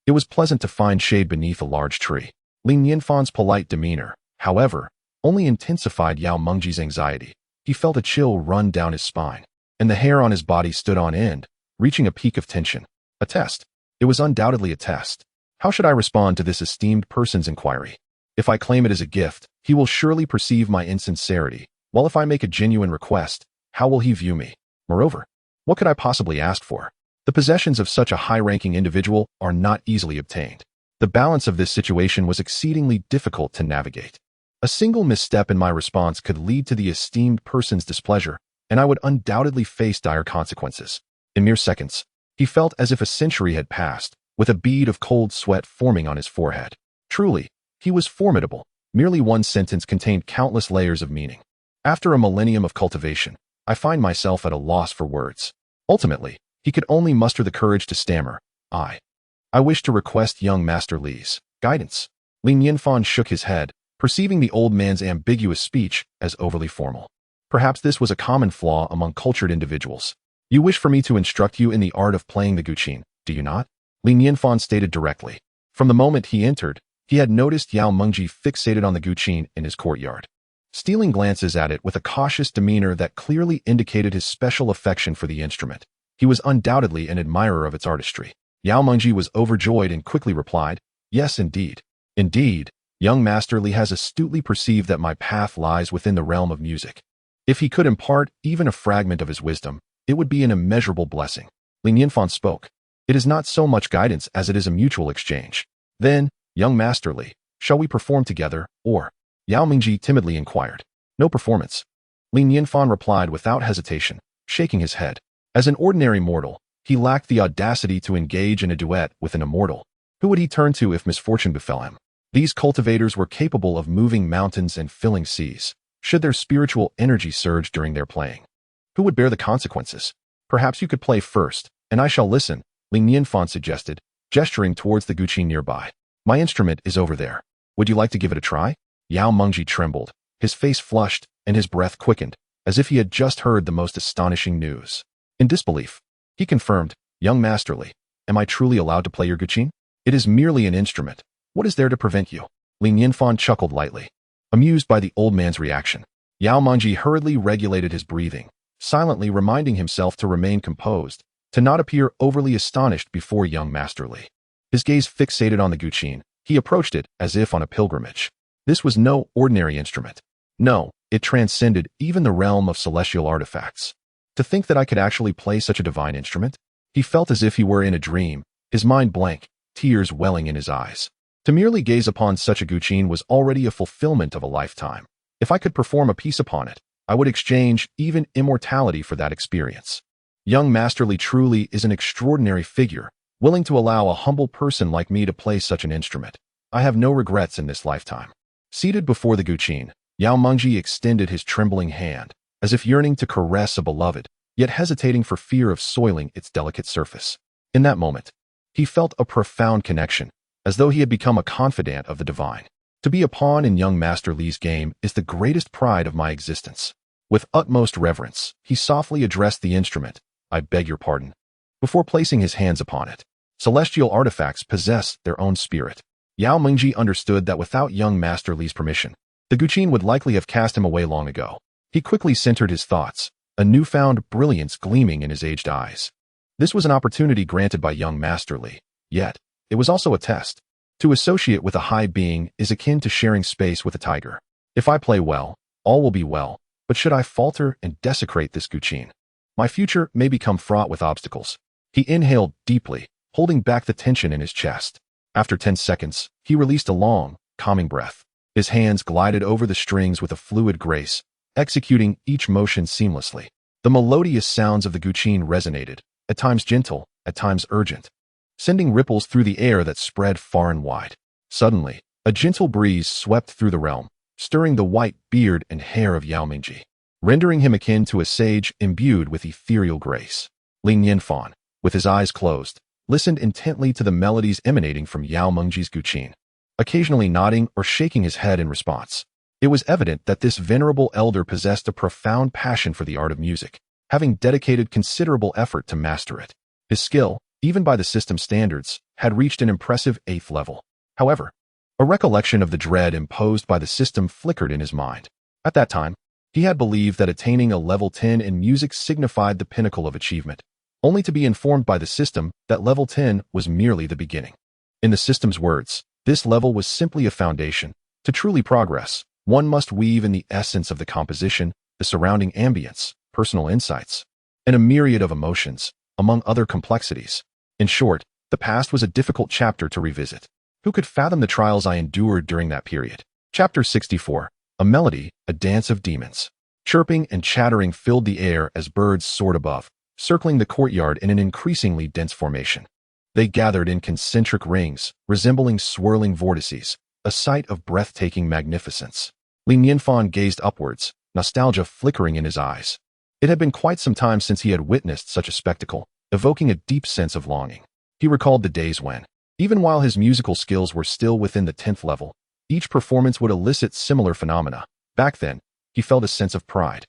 it was pleasant to find shade beneath a large tree. Lin Nianfan's polite demeanor, however, only intensified Yao Mengji's anxiety. He felt a chill run down his spine, and the hair on his body stood on end, reaching a peak of tension. A test. It was undoubtedly a test. How should I respond to this esteemed person's inquiry? If I claim it as a gift, he will surely perceive my insincerity, while if I make a genuine request, how will he view me? Moreover, what could I possibly ask for? The possessions of such a high-ranking individual are not easily obtained. The balance of this situation was exceedingly difficult to navigate. A single misstep in my response could lead to the esteemed person's displeasure, and I would undoubtedly face dire consequences. In mere seconds, he felt as if a century had passed, with a bead of cold sweat forming on his forehead. Truly, he was formidable. Merely one sentence contained countless layers of meaning. After a millennium of cultivation, I find myself at a loss for words. Ultimately, he could only muster the courage to stammer, I wish to request young Master Li's guidance. Li Nianfan shook his head, perceiving the old man's ambiguous speech as overly formal. Perhaps this was a common flaw among cultured individuals. You wish for me to instruct you in the art of playing the guqin, do you not? Li Nianfan stated directly. From the moment he entered, he had noticed Yao Mengji fixated on the guqin in his courtyard, stealing glances at it with a cautious demeanor that clearly indicated his special affection for the instrument. He was undoubtedly an admirer of its artistry. Yao Mengji was overjoyed and quickly replied, yes, indeed. Indeed, young Master Li has astutely perceived that my path lies within the realm of music. If he could impart even a fragment of his wisdom, it would be an immeasurable blessing. Li Nianfan spoke. It is not so much guidance as it is a mutual exchange. Then, young Master Li, shall we perform together, or? Yao Mengji timidly inquired. No performance. Li Nianfan replied without hesitation, shaking his head. As an ordinary mortal, he lacked the audacity to engage in a duet with an immortal. Who would he turn to if misfortune befell him? These cultivators were capable of moving mountains and filling seas, should their spiritual energy surge during their playing. Who would bear the consequences? Perhaps you could play first, and I shall listen, Li Nianfan suggested, gesturing towards the guqin nearby. My instrument is over there. Would you like to give it a try? Yao Mengji trembled, his face flushed, and his breath quickened, as if he had just heard the most astonishing news. In disbelief, he confirmed, young Master Li, am I truly allowed to play your guqin? It is merely an instrument. What is there to prevent you? Li Nianfan chuckled lightly, amused by the old man's reaction. Yao Mengji hurriedly regulated his breathing, silently reminding himself to remain composed, to not appear overly astonished before young Master Li. His gaze fixated on the guqin, he approached it as if on a pilgrimage. This was no ordinary instrument. No, it transcended even the realm of celestial artifacts. To think that I could actually play such a divine instrument? He felt as if he were in a dream, his mind blank, tears welling in his eyes. To merely gaze upon such a guqin was already a fulfillment of a lifetime. If I could perform a piece upon it, I would exchange even immortality for that experience. Young Master Li truly is an extraordinary figure, willing to allow a humble person like me to play such an instrument. I have no regrets in this lifetime. Seated before the guqin, Yao Mengji extended his trembling hand, as if yearning to caress a beloved, yet hesitating for fear of soiling its delicate surface. In that moment, he felt a profound connection, as though he had become a confidant of the divine. To be a pawn in young Master Li's game is the greatest pride of my existence. With utmost reverence, he softly addressed the instrument, I beg your pardon, before placing his hands upon it. Celestial artifacts possess their own spirit. Yao Mengji understood that without young Master Li's permission, the guqin would likely have cast him away long ago. He quickly centered his thoughts, a newfound brilliance gleaming in his aged eyes. This was an opportunity granted by young Master Li, yet it was also a test. To associate with a high being is akin to sharing space with a tiger. If I play well, all will be well, but should I falter and desecrate this guqin, my future may become fraught with obstacles. He inhaled deeply, holding back the tension in his chest. After 10 seconds, he released a long, calming breath. His hands glided over the strings with a fluid grace, executing each motion seamlessly. The melodious sounds of the guqin resonated, at times gentle, at times urgent, sending ripples through the air that spread far and wide. Suddenly, a gentle breeze swept through the realm, stirring the white beard and hair of Yao Mengji. rendering him akin to a sage imbued with ethereal grace. Li Nianfan, with his eyes closed, listened intently to the melodies emanating from Yao Mengji's guqin, occasionally nodding or shaking his head in response. It was evident that this venerable elder possessed a profound passion for the art of music, having dedicated considerable effort to master it. His skill, even by the system's standards, had reached an impressive 8th level. However, a recollection of the dread imposed by the system flickered in his mind. At that time, he had believed that attaining a level 10 in music signified the pinnacle of achievement, only to be informed by the system that level 10 was merely the beginning. In the system's words, this level was simply a foundation. To truly progress, one must weave in the essence of the composition, the surrounding ambience, personal insights, and a myriad of emotions, among other complexities. In short, the past was a difficult chapter to revisit. Who could fathom the trials I endured during that period? Chapter 64. A melody, a dance of demons. Chirping and chattering filled the air as birds soared above, circling the courtyard in an increasingly dense formation. They gathered in concentric rings, resembling swirling vortices, a sight of breathtaking magnificence. Li Nianfan gazed upwards, nostalgia flickering in his eyes. It had been quite some time since he had witnessed such a spectacle, evoking a deep sense of longing. He recalled the days when, even while his musical skills were still within the 10th level, each performance would elicit similar phenomena. Back then, he felt a sense of pride,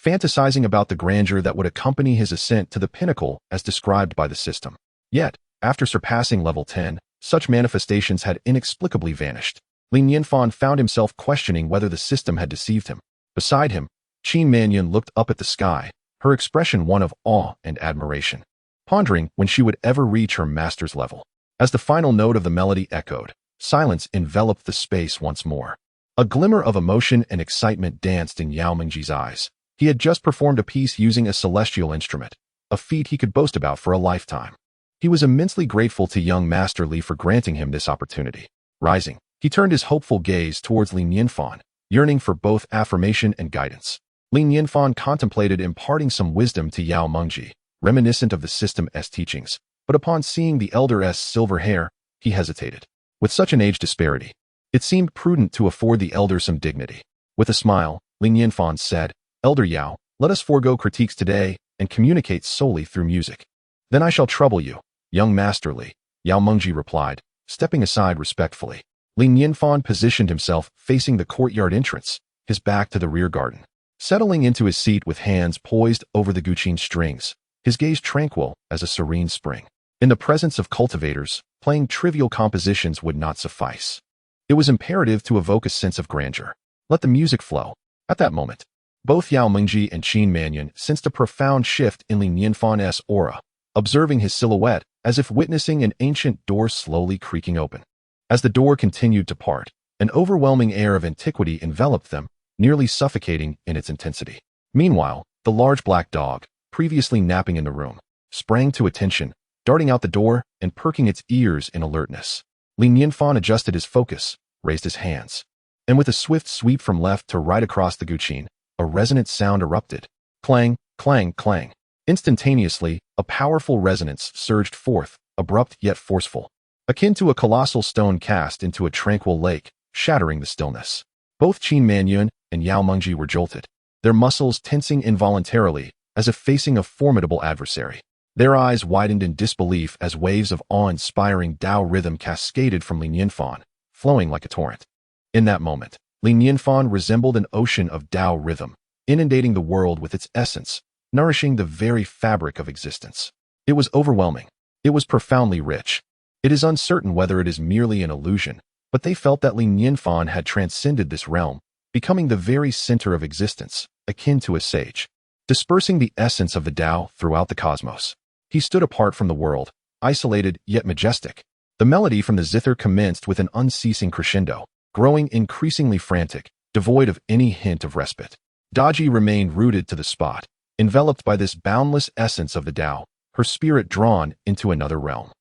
fantasizing about the grandeur that would accompany his ascent to the pinnacle as described by the system. Yet, after surpassing level 10, such manifestations had inexplicably vanished. Li Nianfan found himself questioning whether the system had deceived him. Beside him, Qin Manyun looked up at the sky, her expression one of awe and admiration, pondering when she would ever reach her master's level. As the final note of the melody echoed, silence enveloped the space once more. A glimmer of emotion and excitement danced in Yao Mengji's eyes. He had just performed a piece using a celestial instrument, a feat he could boast about for a lifetime. He was immensely grateful to young Master Li for granting him this opportunity. Rising, he turned his hopeful gaze towards Li Nianfan, yearning for both affirmation and guidance. Li Nianfan contemplated imparting some wisdom to Yao Mengji, reminiscent of the system's teachings, but upon seeing the elder's silver hair, he hesitated. With such an age disparity, it seemed prudent to afford the elder some dignity. With a smile, Li Nianfan said, "Elder Yao, let us forego critiques today and communicate solely through music." "Then I shall trouble you, young Master Li," Yao Mengji replied, stepping aside respectfully. Li Nianfan positioned himself facing the courtyard entrance, his back to the rear garden. Settling into his seat with hands poised over the guqin strings, his gaze tranquil as a serene spring. In the presence of cultivators, playing trivial compositions would not suffice. It was imperative to evoke a sense of grandeur. Let the music flow. At that moment, both Yao Mengji and Qin Manyun sensed a profound shift in Li Nianfan's aura, observing his silhouette as if witnessing an ancient door slowly creaking open. As the door continued to part, an overwhelming air of antiquity enveloped them, nearly suffocating in its intensity. Meanwhile, the large black dog, previously napping in the room, sprang to attention, darting out the door and perking its ears in alertness. Li Nianfan adjusted his focus, raised his hands, and with a swift sweep from left to right across the guqin, a resonant sound erupted. Clang, clang, clang. Instantaneously, a powerful resonance surged forth, abrupt yet forceful, akin to a colossal stone cast into a tranquil lake, shattering the stillness. Both Qin Manyun and Yao Mengji were jolted, their muscles tensing involuntarily as if facing a formidable adversary. Their eyes widened in disbelief as waves of awe-inspiring Dao rhythm cascaded from Li Nianfan, flowing like a torrent. In that moment, Li Nianfan resembled an ocean of Dao rhythm, inundating the world with its essence, nourishing the very fabric of existence. It was overwhelming. It was profoundly rich. It is uncertain whether it is merely an illusion, but they felt that Li Nianfan had transcended this realm, becoming the very center of existence, akin to a sage, dispersing the essence of the Dao throughout the cosmos. He stood apart from the world, isolated yet majestic. The melody from the zither commenced with an unceasing crescendo, growing increasingly frantic, devoid of any hint of respite. Daji remained rooted to the spot, enveloped by this boundless essence of the Dao, her spirit drawn into another realm.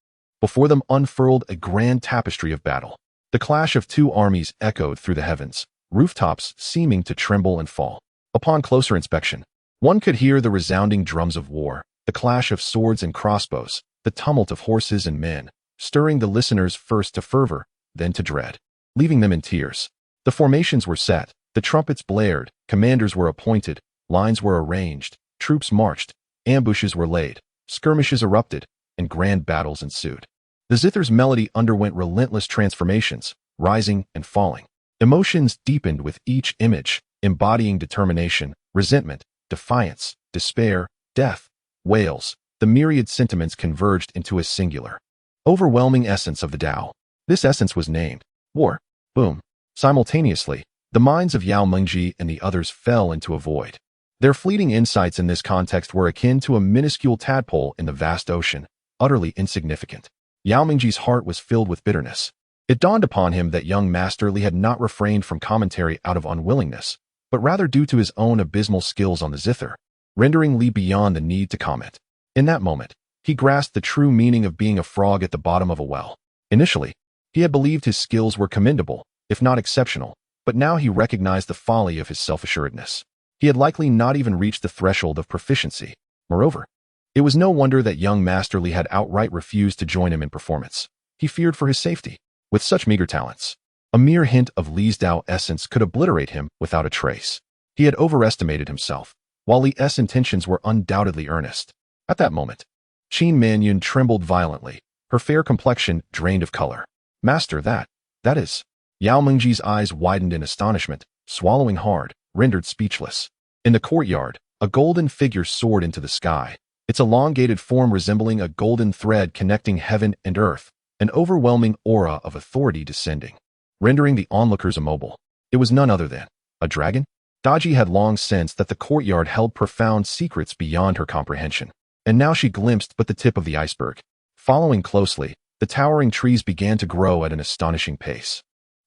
Before them unfurled a grand tapestry of battle. The clash of two armies echoed through the heavens, rooftops seeming to tremble and fall. Upon closer inspection, one could hear the resounding drums of war, the clash of swords and crossbows, the tumult of horses and men, stirring the listeners first to fervor, then to dread, leaving them in tears. The formations were set, the trumpets blared, commanders were appointed, Lines were arranged, troops marched, ambushes were laid, skirmishes erupted, and grand battles ensued. The zither's melody underwent relentless transformations, rising and falling. Emotions deepened with each image, embodying determination, resentment, defiance, despair, death, wails. The myriad sentiments converged into a singular, overwhelming essence of the Tao. This essence was named War. Boom. Simultaneously, the minds of Yao Mengji and the others fell into a void. Their fleeting insights in this context were akin to a minuscule tadpole in the vast ocean, utterly insignificant. Yao Mengji's heart was filled with bitterness. It dawned upon him that young Master Li had not refrained from commentary out of unwillingness, but rather due to his own abysmal skills on the zither, rendering Li beyond the need to comment. In that moment, he grasped the true meaning of being a frog at the bottom of a well. Initially, he had believed his skills were commendable, if not exceptional, but now he recognized the folly of his self-assuredness. He had likely not even reached the threshold of proficiency. Moreover, it was no wonder that young Master Li had outright refused to join him in performance. He feared for his safety. With such meager talents, a mere hint of Li's Tao essence could obliterate him without a trace. He had overestimated himself, while Li's intentions were undoubtedly earnest. At that moment, Qin Manyun trembled violently, her fair complexion drained of color. Master, that is. Yao Mengji's eyes widened in astonishment, swallowing hard, rendered speechless. In the courtyard, a golden figure soared into the sky, its elongated form resembling a golden thread connecting heaven and earth, an overwhelming aura of authority descending, rendering the onlookers immobile. It was none other than a dragon? Daji had long sensed that the courtyard held profound secrets beyond her comprehension, and now she glimpsed but the tip of the iceberg. Following closely, the towering trees began to grow at an astonishing pace,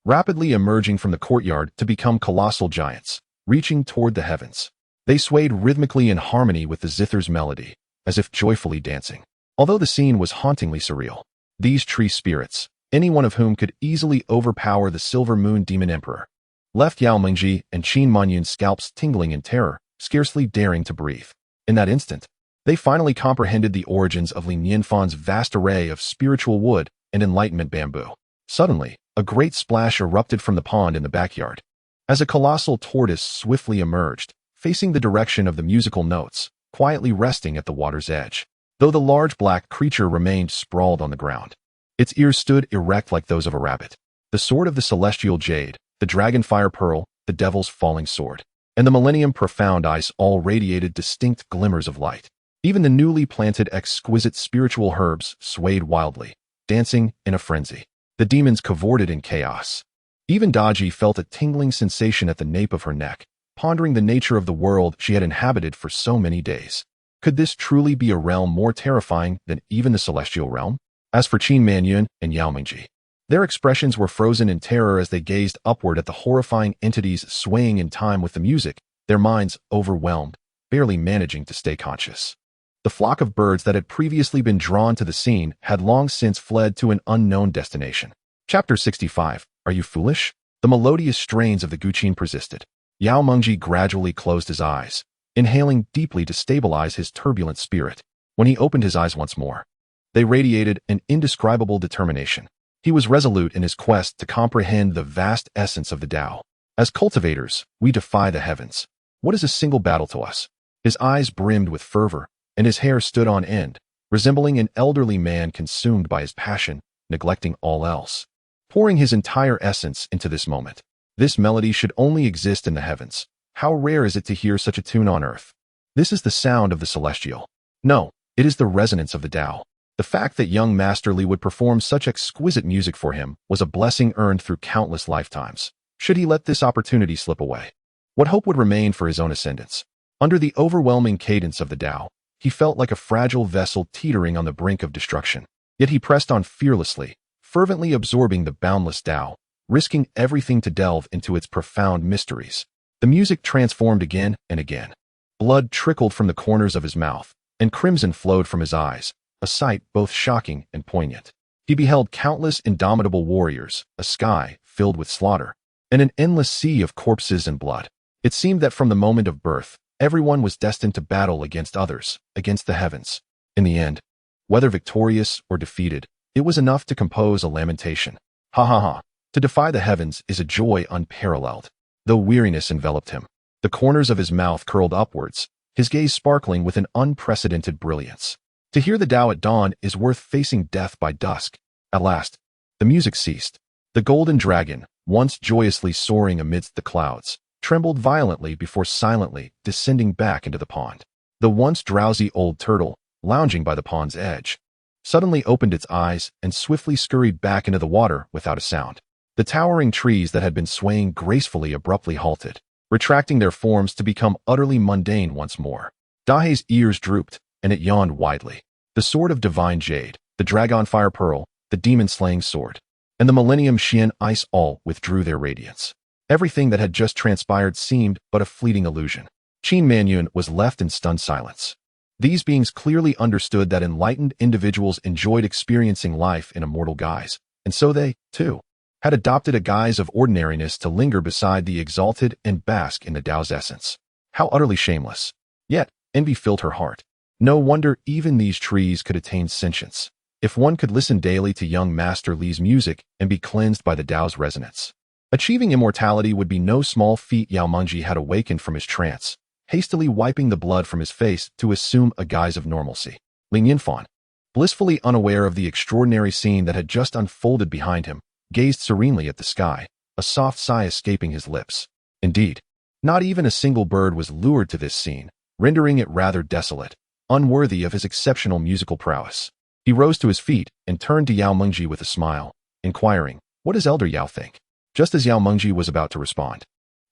rapidly emerging from the courtyard to become colossal giants, reaching toward the heavens. They swayed rhythmically in harmony with the zither's melody, as if joyfully dancing. Although the scene was hauntingly surreal, these tree spirits, any one of whom could easily overpower the Silver Moon Demon Emperor, left Yao Mengji and Qin Manyun's scalps tingling in terror, scarcely daring to breathe. In that instant, they finally comprehended the origins of Li Nianfan's vast array of spiritual wood and enlightenment bamboo. Suddenly, a great splash erupted from the pond in the backyard, as a colossal tortoise swiftly emerged, facing the direction of the musical notes, quietly resting at the water's edge. Though the large black creature remained sprawled on the ground, its ears stood erect like those of a rabbit. The sword of the celestial jade, the dragonfire pearl, the devil's falling sword, and the millennium profound ice all radiated distinct glimmers of light. Even the newly planted exquisite spiritual herbs swayed wildly, dancing in a frenzy. The demons cavorted in chaos. Even Daji felt a tingling sensation at the nape of her neck, pondering the nature of the world she had inhabited for so many days. Could this truly be a realm more terrifying than even the celestial realm? As for Qin Manyun and Yao Mengji, their expressions were frozen in terror as they gazed upward at the horrifying entities swaying in time with the music, their minds overwhelmed, barely managing to stay conscious. The flock of birds that had previously been drawn to the scene had long since fled to an unknown destination. Chapter 65. Are you foolish? The melodious strains of the guqin persisted. Yao Mengji gradually closed his eyes, inhaling deeply to stabilize his turbulent spirit. When he opened his eyes once more, they radiated an indescribable determination. He was resolute in his quest to comprehend the vast essence of the Tao. As cultivators, we defy the heavens. What is a single battle to us? His eyes brimmed with fervor, and his hair stood on end, resembling an elderly man consumed by his passion, neglecting all else, pouring his entire essence into this moment. This melody should only exist in the heavens. How rare is it to hear such a tune on earth? This is the sound of the celestial. No, it is the resonance of the Tao. The fact that young Master Li would perform such exquisite music for him was a blessing earned through countless lifetimes. Should he let this opportunity slip away? What hope would remain for his own ascendance? Under the overwhelming cadence of the Tao, he felt like a fragile vessel teetering on the brink of destruction. Yet he pressed on fearlessly, fervently absorbing the boundless Tao, risking everything to delve into its profound mysteries. The music transformed again and again. Blood trickled from the corners of his mouth, and crimson flowed from his eyes, a sight both shocking and poignant. He beheld countless indomitable warriors, a sky filled with slaughter, and an endless sea of corpses and blood. It seemed that from the moment of birth, everyone was destined to battle against others, against the heavens. In the end, whether victorious or defeated, it was enough to compose a lamentation. Ha ha ha. To defy the heavens is a joy unparalleled. Though weariness enveloped him, the corners of his mouth curled upwards, his gaze sparkling with an unprecedented brilliance. To hear the Tao at dawn is worth facing death by dusk. At last, the music ceased. The golden dragon, once joyously soaring amidst the clouds, trembled violently before silently descending back into the pond. The once drowsy old turtle, lounging by the pond's edge, suddenly opened its eyes and swiftly scurried back into the water without a sound. The towering trees that had been swaying gracefully abruptly halted, retracting their forms to become utterly mundane once more. Dahe's ears drooped, and it yawned widely. The sword of divine jade, the dragonfire pearl, the demon-slaying sword, and the millennium Xian ice all withdrew their radiance. Everything that had just transpired seemed but a fleeting illusion. Qin Manyun was left in stunned silence. These beings clearly understood that enlightened individuals enjoyed experiencing life in immortal guise, and so they, too, had adopted a guise of ordinariness to linger beside the exalted and bask in the Tao's essence. How utterly shameless. Yet, envy filled her heart. No wonder even these trees could attain sentience. If one could listen daily to young Master Li's music and be cleansed by the Tao's resonance. Achieving immortality would be no small feat. Yao Mengji had awakened from his trance, hastily wiping the blood from his face to assume a guise of normalcy. Lin Yinfan, blissfully unaware of the extraordinary scene that had just unfolded behind him, gazed serenely at the sky, a soft sigh escaping his lips. Indeed, not even a single bird was lured to this scene, rendering it rather desolate, unworthy of his exceptional musical prowess. He rose to his feet and turned to Yao Mengji with a smile, inquiring, "What does Elder Yao think?" Just as Yao Mengji was about to respond,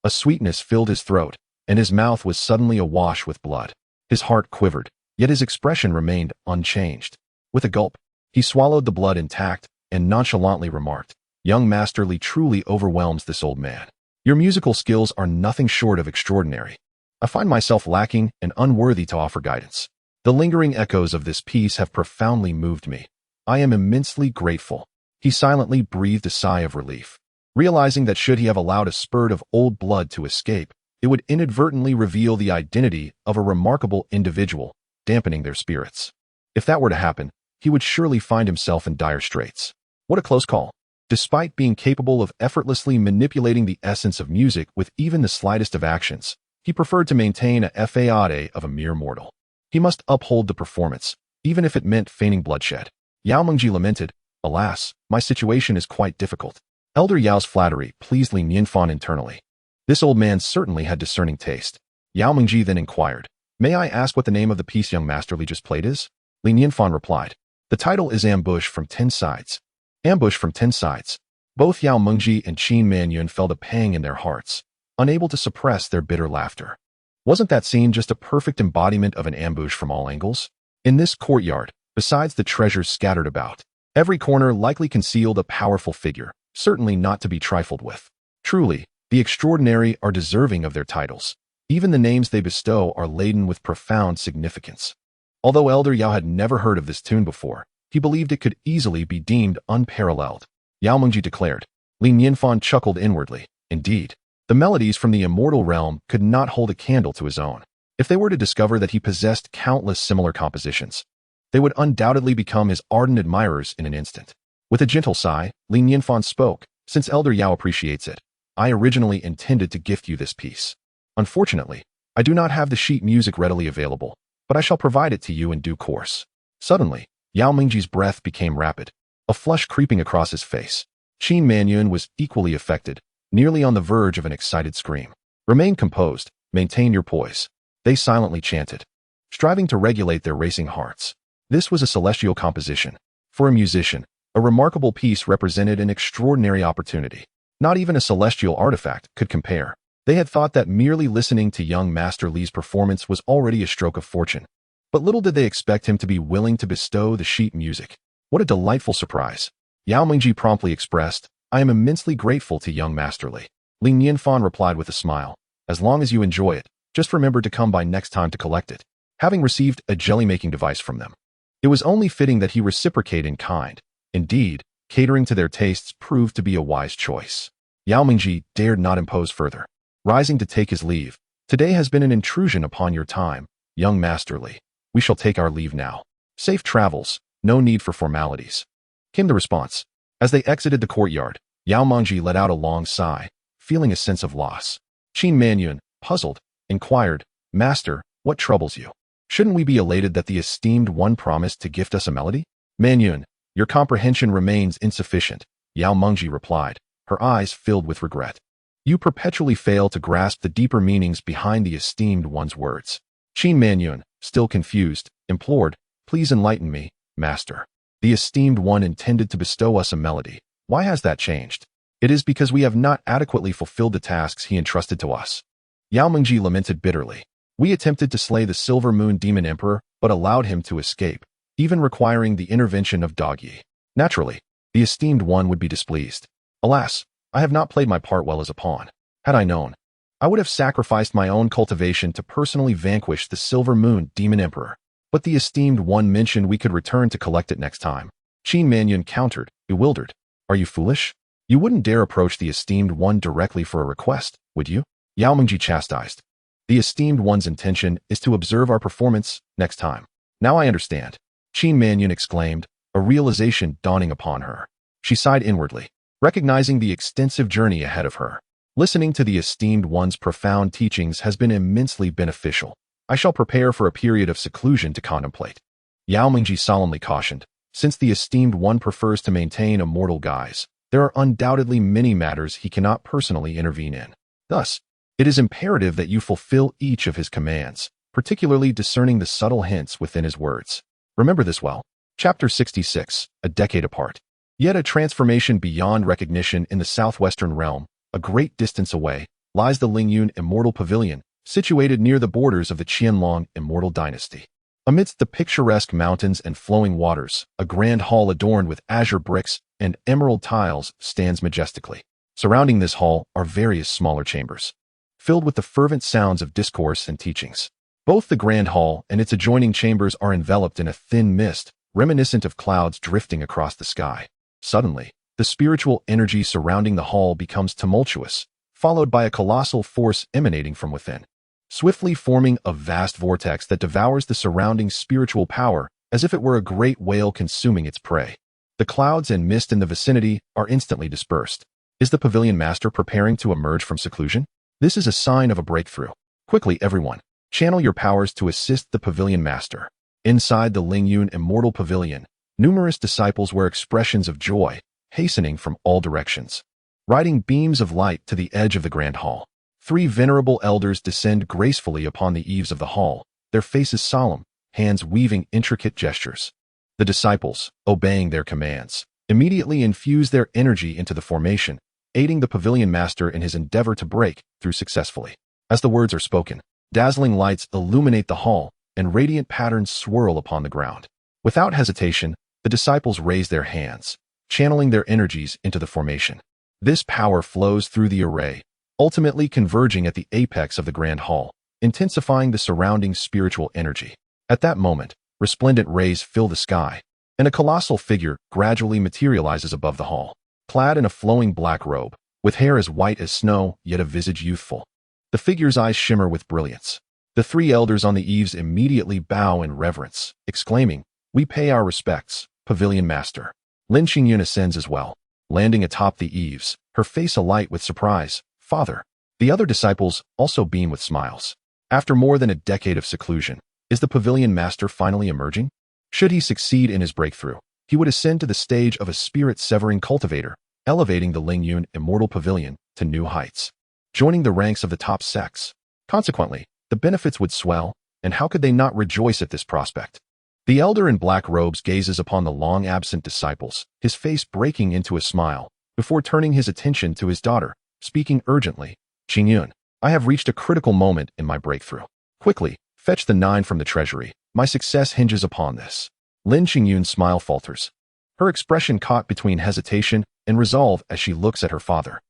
a sweetness filled his throat, and his mouth was suddenly awash with blood. His heart quivered, yet his expression remained unchanged. With a gulp, he swallowed the blood intact and nonchalantly remarked, "Young Master Li truly overwhelms this old man. Your musical skills are nothing short of extraordinary. I find myself lacking and unworthy to offer guidance. The lingering echoes of this piece have profoundly moved me. I am immensely grateful." He silently breathed a sigh of relief, realizing that should he have allowed a spurt of old blood to escape, it would inadvertently reveal the identity of a remarkable individual, dampening their spirits. If that were to happen, he would surely find himself in dire straits. What a close call. Despite being capable of effortlessly manipulating the essence of music with even the slightest of actions, he preferred to maintain a faade of a mere mortal. He must uphold the performance, even if it meant feigning bloodshed. Yao Mengji lamented, "Alas, my situation is quite difficult." Elder Yao's flattery pleased Lin Yinfan internally. This old man certainly had discerning taste. Yao Mengji then inquired, "May I ask what the name of the piece young Master Li just played is?" Lin Yinfan replied, "The title is Ambush from 10 Sides. Ambush from 10 Sides. Both Yao Mengji and Qin Manyun felt a pang in their hearts, unable to suppress their bitter laughter. Wasn't that scene just a perfect embodiment of an ambush from all angles? In this courtyard, besides the treasures scattered about, every corner likely concealed a powerful figure, certainly not to be trifled with. Truly, the extraordinary are deserving of their titles. Even the names they bestow are laden with profound significance." Although Elder Yao had never heard of this tune before, he believed it could easily be deemed unparalleled. Yao Mengji declared. Lin Yinfan chuckled inwardly. Indeed, the melodies from the immortal realm could not hold a candle to his own. If they were to discover that he possessed countless similar compositions, they would undoubtedly become his ardent admirers in an instant. With a gentle sigh, Lin Yinfan spoke, "Since Elder Yao appreciates it, I originally intended to gift you this piece. Unfortunately, I do not have the sheet music readily available, but I shall provide it to you in due course." Suddenly, Yao Mengji's breath became rapid, a flush creeping across his face. Qin Manyun was equally affected, nearly on the verge of an excited scream. "Remain composed, maintain your poise," they silently chanted, striving to regulate their racing hearts. This was a celestial composition. For a musician, a remarkable piece represented an extraordinary opportunity. Not even a celestial artifact could compare. They had thought that merely listening to young Master Li's performance was already a stroke of fortune. But little did they expect him to be willing to bestow the sheet music. What a delightful surprise. Yao Mengji promptly expressed, "I am immensely grateful to young Master Li." Lin Yinfan replied with a smile, "As long as you enjoy it, just remember to come by next time to collect it." Having received a jelly-making device from them, it was only fitting that he reciprocate in kind. Indeed, catering to their tastes proved to be a wise choice. Yao Mengji dared not impose further. Rising to take his leave, "Today has been an intrusion upon your time, young Master Li. We shall take our leave now. Safe travels, no need for formalities," came the response. As they exited the courtyard, Yao Mengji let out a long sigh, feeling a sense of loss. Qin Manyun, Puzzled, inquired, "Master, what troubles you? Shouldn't we be elated that the esteemed one promised to gift us a melody?" "Manyun, your comprehension remains insufficient," Yao Mengji replied, her eyes filled with regret. "You perpetually fail to grasp the deeper meanings behind the esteemed one's words." Qin Manyun, still confused, implored, "Please enlighten me, Master. The esteemed one intended to bestow us a melody. Why has that changed?" "It is because we have not adequately fulfilled the tasks he entrusted to us." Yao Mengji lamented bitterly. "We attempted to slay the Silver Moon Demon Emperor, but allowed him to escape, even requiring the intervention of Dog Yi. Naturally, the esteemed one would be displeased. Alas, I have not played my part well as a pawn. Had I known, I would have sacrificed my own cultivation to personally vanquish the Silver Moon Demon Emperor. But the esteemed one mentioned we could return to collect it next time." Qin Manyun countered, bewildered. "Are you foolish? You wouldn't dare approach the esteemed one directly for a request, would you?" Yao Mengji chastised. "The esteemed one's intention is to observe our performance next time." "Now I understand," Qin Manyun exclaimed, a realization dawning upon her. She sighed inwardly, recognizing the extensive journey ahead of her. Listening to the esteemed one's profound teachings has been immensely beneficial. I shall prepare for a period of seclusion to contemplate. Yao Mengji solemnly cautioned, since the esteemed one prefers to maintain a mortal guise, there are undoubtedly many matters he cannot personally intervene in. Thus, it is imperative that you fulfill each of his commands, particularly discerning the subtle hints within his words. Remember this well. Chapter 66, A Decade Apart. Yet a transformation beyond recognition in the southwestern realm, a great distance away, lies the Lingyun Immortal Pavilion, situated near the borders of the Qianlong Immortal Dynasty. Amidst the picturesque mountains and flowing waters, a grand hall adorned with azure bricks and emerald tiles stands majestically. Surrounding this hall are various smaller chambers, filled with the fervent sounds of discourse and teachings. Both the grand hall and its adjoining chambers are enveloped in a thin mist, reminiscent of clouds drifting across the sky. Suddenly, the spiritual energy surrounding the hall becomes tumultuous, followed by a colossal force emanating from within, swiftly forming a vast vortex that devours the surrounding spiritual power as if it were a great whale consuming its prey. The clouds and mist in the vicinity are instantly dispersed. Is the pavilion master preparing to emerge from seclusion? This is a sign of a breakthrough. Quickly, everyone, channel your powers to assist the pavilion master. Inside the Lingyun Immortal Pavilion, numerous disciples wear expressions of joy, hastening from all directions, riding beams of light to the edge of the grand hall. 3 venerable elders descend gracefully upon the eaves of the hall, their faces solemn, hands weaving intricate gestures. The disciples, obeying their commands, immediately infuse their energy into the formation, aiding the pavilion master in his endeavor to break through successfully. As the words are spoken, dazzling lights illuminate the hall, and radiant patterns swirl upon the ground. Without hesitation, the disciples raise their hands, channeling their energies into the formation. This power flows through the array, ultimately converging at the apex of the grand hall, intensifying the surrounding spiritual energy. At that moment, resplendent rays fill the sky, and a colossal figure gradually materializes above the hall, clad in a flowing black robe, with hair as white as snow, yet a visage youthful. The figure's eyes shimmer with brilliance. The 3 elders on the eaves immediately bow in reverence, exclaiming, "We pay our respects, Pavilion Master." Lin Qingyun ascends as well, landing atop the eaves, her face alight with surprise. "Father." The other disciples also beam with smiles. After more than a decade of seclusion, is the Pavilion Master finally emerging? Should he succeed in his breakthrough, he would ascend to the stage of a spirit-severing cultivator, elevating the Lingyun Immortal Pavilion to new heights, joining the ranks of the top sects. Consequently, the benefits would swell, and how could they not rejoice at this prospect? The elder in black robes gazes upon the long-absent disciples, his face breaking into a smile, before turning his attention to his daughter, speaking urgently. "Qingyun, I have reached a critical moment in my breakthrough. Quickly, fetch the 9 from the treasury. My success hinges upon this." Lin Qingyun's smile falters, her expression caught between hesitation and resolve as she looks at her father.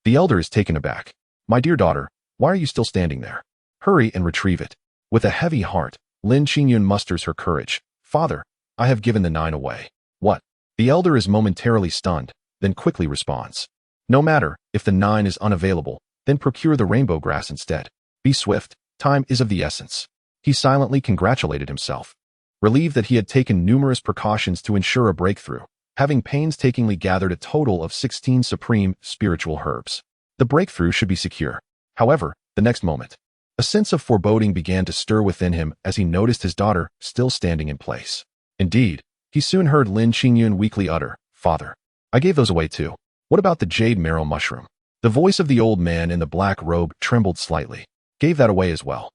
The elder is taken aback. "My dear daughter, why are you still standing there? Hurry and retrieve it." With a heavy heart, Lin Qingyun musters her courage. "Father, I have given the 9 away." "What?" The elder is momentarily stunned, then quickly responds. "No matter, if the 9 is unavailable, then procure the rainbow grass instead. Be swift, time is of the essence." He silently congratulated himself, relieved that he had taken numerous precautions to ensure a breakthrough, having painstakingly gathered a total of 16 supreme spiritual herbs. The breakthrough should be secure. However, The next moment, a sense of foreboding began to stir within him as he noticed his daughter still standing in place. Indeed, he soon heard Lin Qingyun weakly utter, "Father, I gave those away too. What about the jade marrow mushroom?" The voice of the old man in the black robe trembled slightly. "Gave that away as well."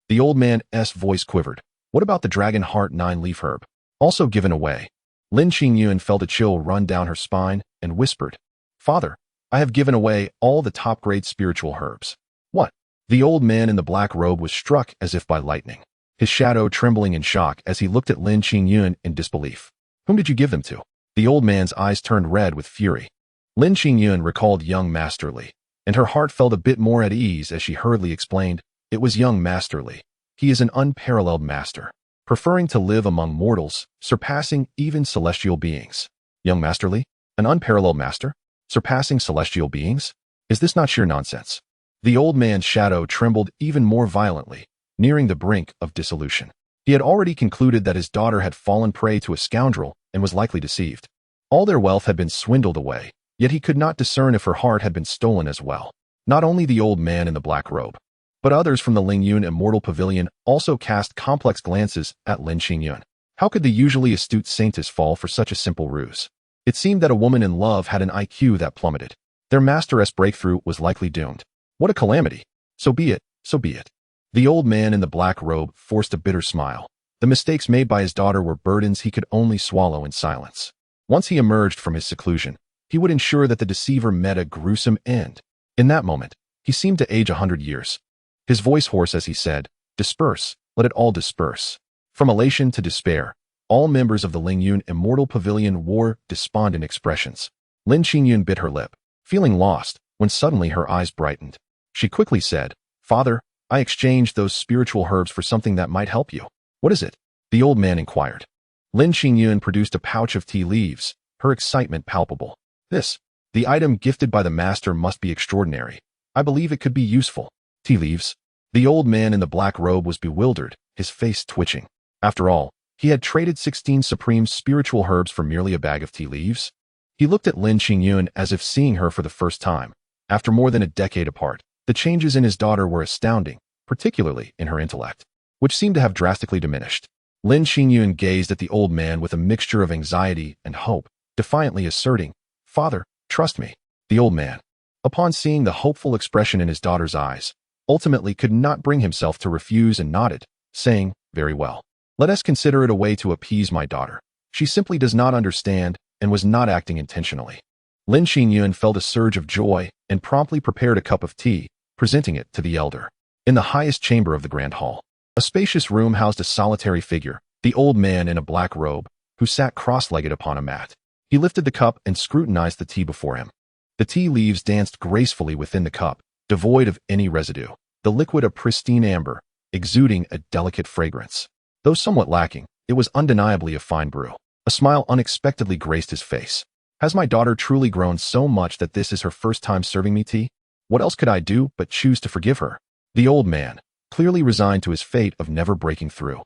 The old man's voice quivered. "What about the dragon heart 9-leaf herb?" "Also given away." Lin Qingyun felt a chill run down her spine and whispered, "Father, I have given away all the top-grade spiritual herbs." "What?" The old man in the black robe was struck as if by lightning, his shadow trembling in shock as he looked at Lin Qingyun in disbelief. "Whom did you give them to?" The old man's eyes turned red with fury. Lin Qingyun recalled young Master Li, and her heart felt a bit more at ease as she hurriedly explained, "It was young Master Li. He is an unparalleled master, preferring to live among mortals, surpassing even celestial beings." Young Master Li? An unparalleled master? Surpassing celestial beings? Is this not sheer nonsense? The old man's shadow trembled even more violently, nearing the brink of dissolution. He had already concluded that his daughter had fallen prey to a scoundrel and was likely deceived. All their wealth had been swindled away, yet he could not discern if her heart had been stolen as well. Not only the old man in the black robe, but others from the Lingyun Immortal Pavilion also cast complex glances at Lin Qingyun. How could the usually astute saintess fall for such a simple ruse? It seemed that a woman in love had an IQ that plummeted. Their masteress breakthrough was likely doomed. What a calamity! So be it, so be it. The old man in the black robe forced a bitter smile. The mistakes made by his daughter were burdens he could only swallow in silence. Once he emerged from his seclusion, he would ensure that the deceiver met a gruesome end. In that moment, he seemed to age 100 years. His voice hoarse as he said, "Disperse, let it all disperse." From elation to despair, all members of the Lingyun Immortal Pavilion wore despondent expressions. Lin Qingyun bit her lip, feeling lost, when suddenly her eyes brightened. She quickly said, "Father, I exchanged those spiritual herbs for something that might help you." "What is it?" the old man inquired. Lin Qingyun produced a pouch of tea leaves, her excitement palpable. The item gifted by the master must be extraordinary. I believe it could be useful." "Tea leaves?" The old man in the black robe was bewildered, his face twitching. After all, he had traded 16 supreme spiritual herbs for merely a bag of tea leaves. He looked at Lin Qingyun as if seeing her for the first time. After more than a decade apart, the changes in his daughter were astounding, particularly in her intellect, which seemed to have drastically diminished. Lin Qingyun gazed at the old man with a mixture of anxiety and hope, defiantly asserting, "Father, trust me." The old man, upon seeing the hopeful expression in his daughter's eyes, ultimately could not bring himself to refuse and nodded, saying, "Very well. Let us consider it a way to appease my daughter. She simply does not understand and was not acting intentionally." Lin Qingyun felt a surge of joy and promptly prepared a cup of tea, presenting it to the elder. In the highest chamber of the grand hall, a spacious room housed a solitary figure, the old man in a black robe, who sat cross-legged upon a mat. He lifted the cup and scrutinized the tea before him. The tea leaves danced gracefully within the cup, devoid of any residue, the liquid a pristine amber, exuding a delicate fragrance. Though somewhat lacking, it was undeniably a fine brew. A smile unexpectedly graced his face. "Has my daughter truly grown so much that this is her first time serving me tea? What else could I do but choose to forgive her?" The old man, clearly resigned to his fate of never breaking through,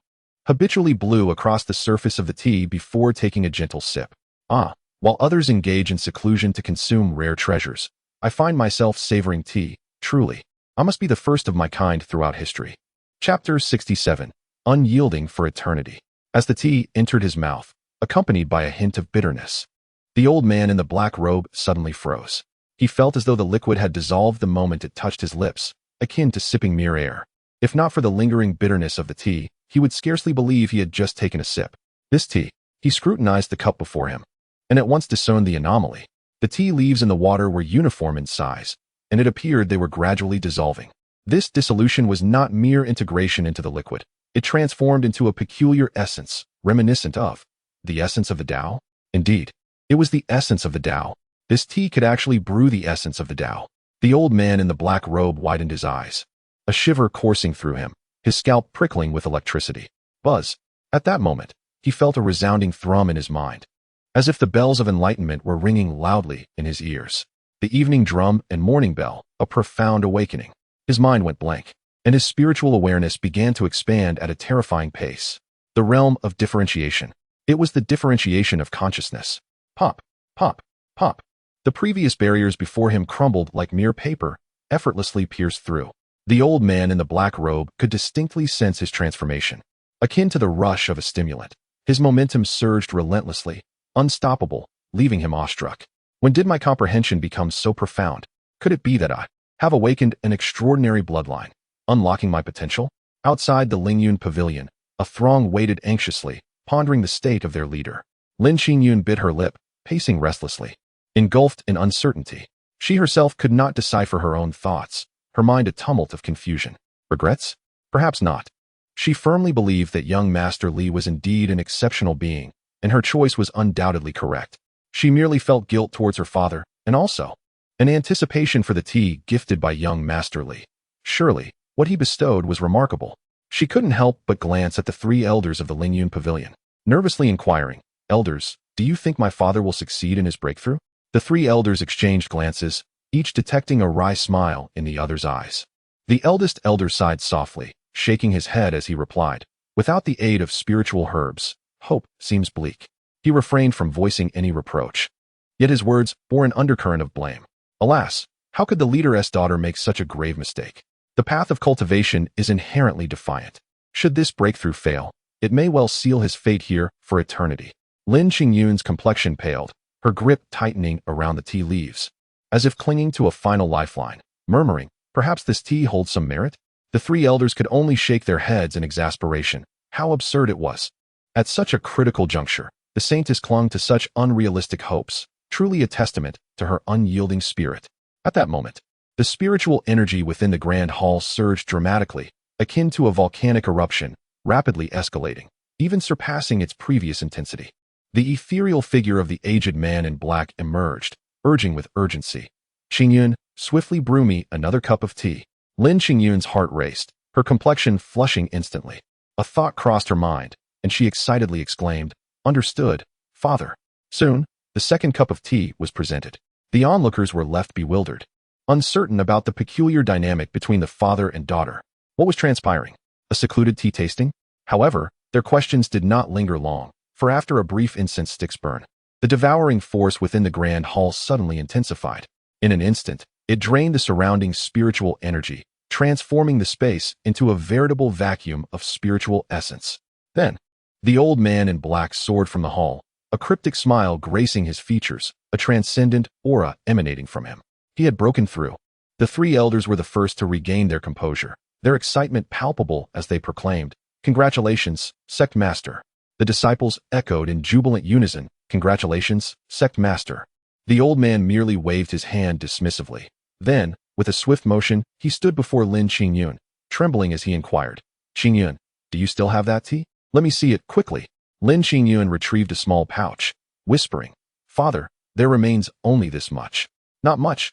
habitually blew across the surface of the tea before taking a gentle sip. While others engage in seclusion to consume rare treasures, I find myself savoring tea, truly. I must be the first of my kind throughout history." Chapter 67. Unyielding for Eternity. As the tea entered his mouth, accompanied by a hint of bitterness, the old man in the black robe suddenly froze. He felt as though the liquid had dissolved the moment it touched his lips, akin to sipping mere air. If not for the lingering bitterness of the tea, he would scarcely believe he had just taken a sip. This tea. He scrutinized the cup before him, and at once discerned the anomaly. The tea leaves in the water were uniform in size, and it appeared they were gradually dissolving. This dissolution was not mere integration into the liquid. It transformed into a peculiar essence, reminiscent of the essence of the Tao. Indeed, it was the essence of the Tao. This tea could actually brew the essence of the Tao. The old man in the black robe widened his eyes, a shiver coursing through him, his scalp prickling with electricity. Buzz. At that moment, he felt a resounding thrum in his mind, as if the bells of enlightenment were ringing loudly in his ears. The evening drum and morning bell, a profound awakening. His mind went blank, and his spiritual awareness began to expand at a terrifying pace. The realm of differentiation. It was the differentiation of consciousness. Pop, pop, pop. The previous barriers before him crumbled like mere paper, effortlessly pierced through. The old man in the black robe could distinctly sense his transformation, akin to the rush of a stimulant. His momentum surged relentlessly, unstoppable, leaving him awestruck. When did my comprehension become so profound? Could it be that I have awakened an extraordinary bloodline, unlocking my potential? Outside the Lingyun pavilion, a throng waited anxiously, pondering the state of their leader. Lin Qingyun bit her lip, pacing restlessly. Engulfed in uncertainty, she herself could not decipher her own thoughts, her mind a tumult of confusion. Regrets? Perhaps not. She firmly believed that young Master Li was indeed an exceptional being, and her choice was undoubtedly correct. She merely felt guilt towards her father, and also an anticipation for the tea gifted by young Master Li. Surely, what he bestowed was remarkable. She couldn't help but glance at the three elders of the Lingyun pavilion, nervously inquiring, "Elders, do you think my father will succeed in his breakthrough?" The three elders exchanged glances, each detecting a wry smile in the other's eyes. The eldest elder sighed softly, shaking his head as he replied, "Without the aid of spiritual herbs, hope seems bleak." He refrained from voicing any reproach. Yet his words bore an undercurrent of blame. Alas, how could the leader's daughter make such a grave mistake? The path of cultivation is inherently defiant. Should this breakthrough fail, it may well seal his fate here for eternity. Lin Qingyun's complexion paled, her grip tightening around the tea leaves, as if clinging to a final lifeline, murmuring, "Perhaps this tea holds some merit?" The three elders could only shake their heads in exasperation. How absurd it was. At such a critical juncture, the saintess clung to such unrealistic hopes, truly a testament to her unyielding spirit. At that moment, the spiritual energy within the grand hall surged dramatically, akin to a volcanic eruption, rapidly escalating, even surpassing its previous intensity. The ethereal figure of the aged man in black emerged, urging with urgency, "Qingyun, swiftly brew me another cup of tea." Lin Qingyun's heart raced, her complexion flushing instantly. A thought crossed her mind, and she excitedly exclaimed, "Understood, father." Soon, the second cup of tea was presented. The onlookers were left bewildered, uncertain about the peculiar dynamic between the father and daughter. What was transpiring? A secluded tea tasting? However, their questions did not linger long, for after a brief incense stick's burn, the devouring force within the grand hall suddenly intensified. In an instant, it drained the surrounding spiritual energy, transforming the space into a veritable vacuum of spiritual essence. Then, the old man in black soared from the hall, a cryptic smile gracing his features, a transcendent aura emanating from him. He had broken through. The three elders were the first to regain their composure, their excitement palpable as they proclaimed, "Congratulations, sect master." The disciples echoed in jubilant unison, "Congratulations, sect master." The old man merely waved his hand dismissively. Then, with a swift motion, he stood before Lin Qingyun, trembling as he inquired, "Qingyun, do you still have that tea? Let me see it quickly." Lin Qingyun retrieved a small pouch, whispering, "Father, there remains only this much." Not much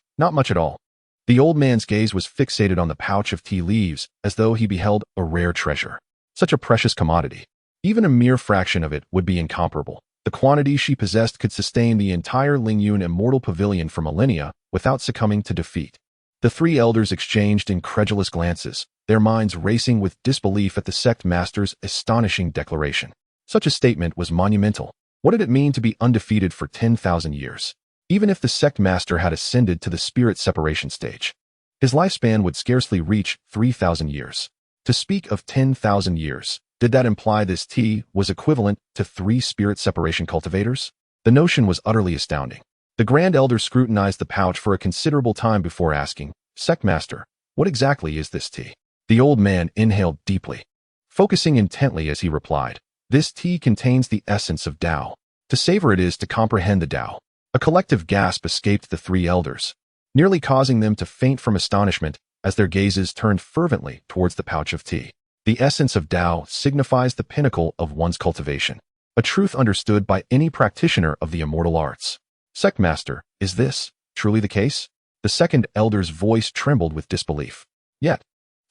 at all." The old man's gaze was fixated on the pouch of tea leaves as though he beheld a rare treasure. Such a precious commodity. Even a mere fraction of it would be incomparable. The quantity she possessed could sustain the entire Lingyun Immortal Pavilion for millennia without succumbing to defeat. The three elders exchanged incredulous glances, their minds racing with disbelief at the sect master's astonishing declaration. Such a statement was monumental. What did it mean to be undefeated for 10,000 years? Even if the sect master had ascended to the spirit separation stage, his lifespan would scarcely reach 3,000 years. To speak of 10,000 years, did that imply this tea was equivalent to 3 spirit separation cultivators? The notion was utterly astounding. The Grand Elder scrutinized the pouch for a considerable time before asking, "Sect master, what exactly is this tea?" The old man inhaled deeply, focusing intently as he replied, "This tea contains the essence of Tao. To savor it is to comprehend the Tao." A collective gasp escaped the three elders, nearly causing them to faint from astonishment as their gazes turned fervently towards the pouch of tea. The essence of Tao signifies the pinnacle of one's cultivation, a truth understood by any practitioner of the immortal arts. "Sect master, is this truly the case?" The second elder's voice trembled with disbelief. Yet,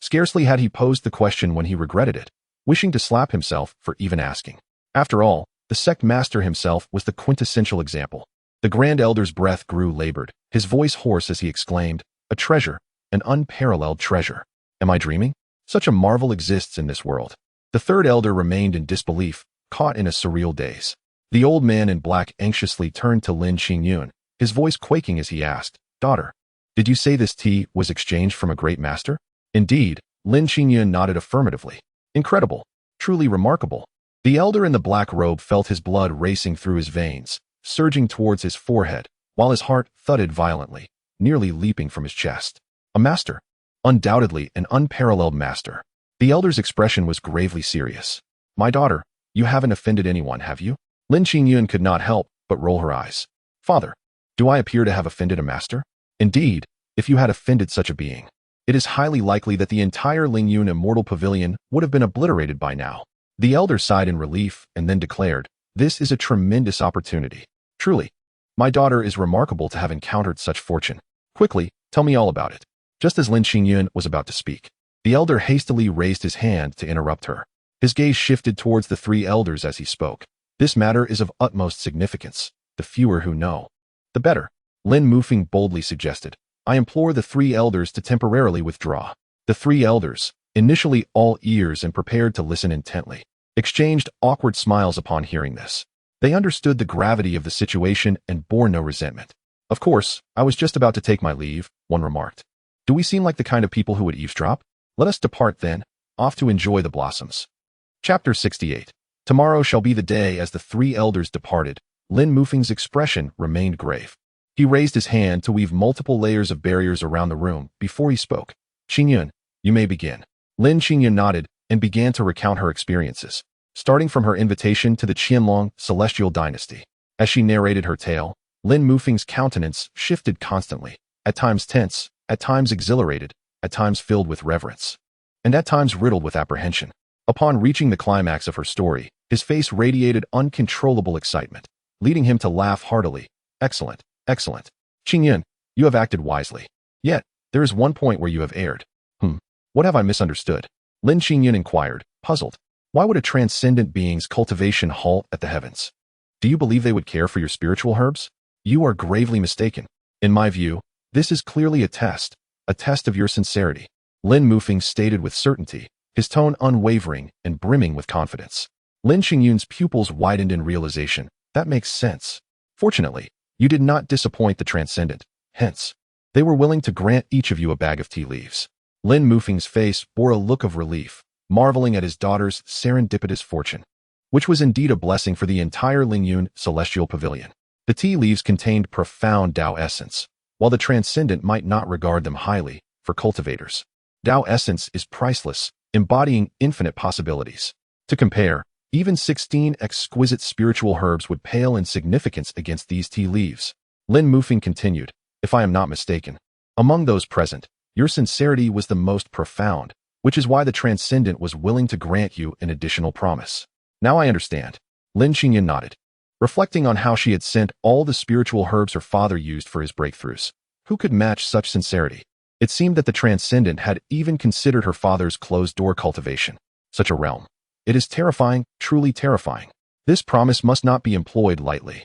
scarcely had he posed the question when he regretted it, wishing to slap himself for even asking. After all, the sect master himself was the quintessential example. The Grand Elder's breath grew labored, his voice hoarse as he exclaimed, "A treasure, an unparalleled treasure. Am I dreaming? Such a marvel exists in this world." The third elder remained in disbelief, caught in a surreal daze. The old man in black anxiously turned to Lin Qingyun, his voice quaking as he asked, "Daughter, did you say this tea was exchanged from a great master?" Indeed, Lin Qingyun nodded affirmatively. Incredible. Truly remarkable. The elder in the black robe felt his blood racing through his veins, surging towards his forehead, while his heart thudded violently, nearly leaping from his chest. A master. Undoubtedly an unparalleled master. The elder's expression was gravely serious. My daughter, you haven't offended anyone, have you? Lin Qingyun could not help but roll her eyes. Father, do I appear to have offended a master? Indeed, if you had offended such a being, it is highly likely that the entire Lingyun Immortal Pavilion would have been obliterated by now. The elder sighed in relief and then declared, this is a tremendous opportunity. Truly, my daughter is remarkable to have encountered such fortune. Quickly, tell me all about it. Just as Lin Qingyun was about to speak, the elder hastily raised his hand to interrupt her. His gaze shifted towards the three elders as he spoke. This matter is of utmost significance. The fewer who know, the better. Lin Mufeng boldly suggested. I implore the three elders to temporarily withdraw. The three elders, initially all ears and prepared to listen intently, exchanged awkward smiles upon hearing this. They understood the gravity of the situation and bore no resentment. Of course, I was just about to take my leave, one remarked. Do we seem like the kind of people who would eavesdrop? Let us depart then, off to enjoy the blossoms. Chapter 68. Tomorrow shall be the day. As the three elders departed, Lin Mufeng's expression remained grave. He raised his hand to weave multiple layers of barriers around the room before he spoke. Qingyun, you may begin. Lin Qingyun nodded and began to recount her experiences, starting from her invitation to the Qianlong celestial dynasty. As she narrated her tale, Lin Mufeng's countenance shifted constantly, at times tense, at times exhilarated, at times filled with reverence, and at times riddled with apprehension. Upon reaching the climax of her story, his face radiated uncontrollable excitement, leading him to laugh heartily. Excellent, excellent. Qingyun, you have acted wisely. Yet, there is one point where you have erred. What have I misunderstood? Lin Qingyun inquired, puzzled. Why would a transcendent being's cultivation halt at the heavens? Do you believe they would care for your spiritual herbs? You are gravely mistaken. In my view, this is clearly a test of your sincerity. Lin Mufeng stated with certainty, his tone unwavering and brimming with confidence. Lin Qingyun's pupils widened in realization. That makes sense. Fortunately, you did not disappoint the transcendent. Hence, they were willing to grant each of you a bag of tea leaves. Lin Mufeng's face bore a look of relief, marveling at his daughter's serendipitous fortune, which was indeed a blessing for the entire Lingyun celestial pavilion. The tea leaves contained profound Tao essence, while the transcendent might not regard them highly. For cultivators, Tao essence is priceless, embodying infinite possibilities. To compare, even 16 exquisite spiritual herbs would pale in significance against these tea leaves. Lin Mufeng continued, if I am not mistaken, among those present, your sincerity was the most profound, which is why the transcendent was willing to grant you an additional promise. Now I understand. Lin Qingyun nodded, reflecting on how she had sent all the spiritual herbs her father used for his breakthroughs. Who could match such sincerity? It seemed that the transcendent had even considered her father's closed-door cultivation. Such a realm. It is terrifying, truly terrifying. This promise must not be employed lightly.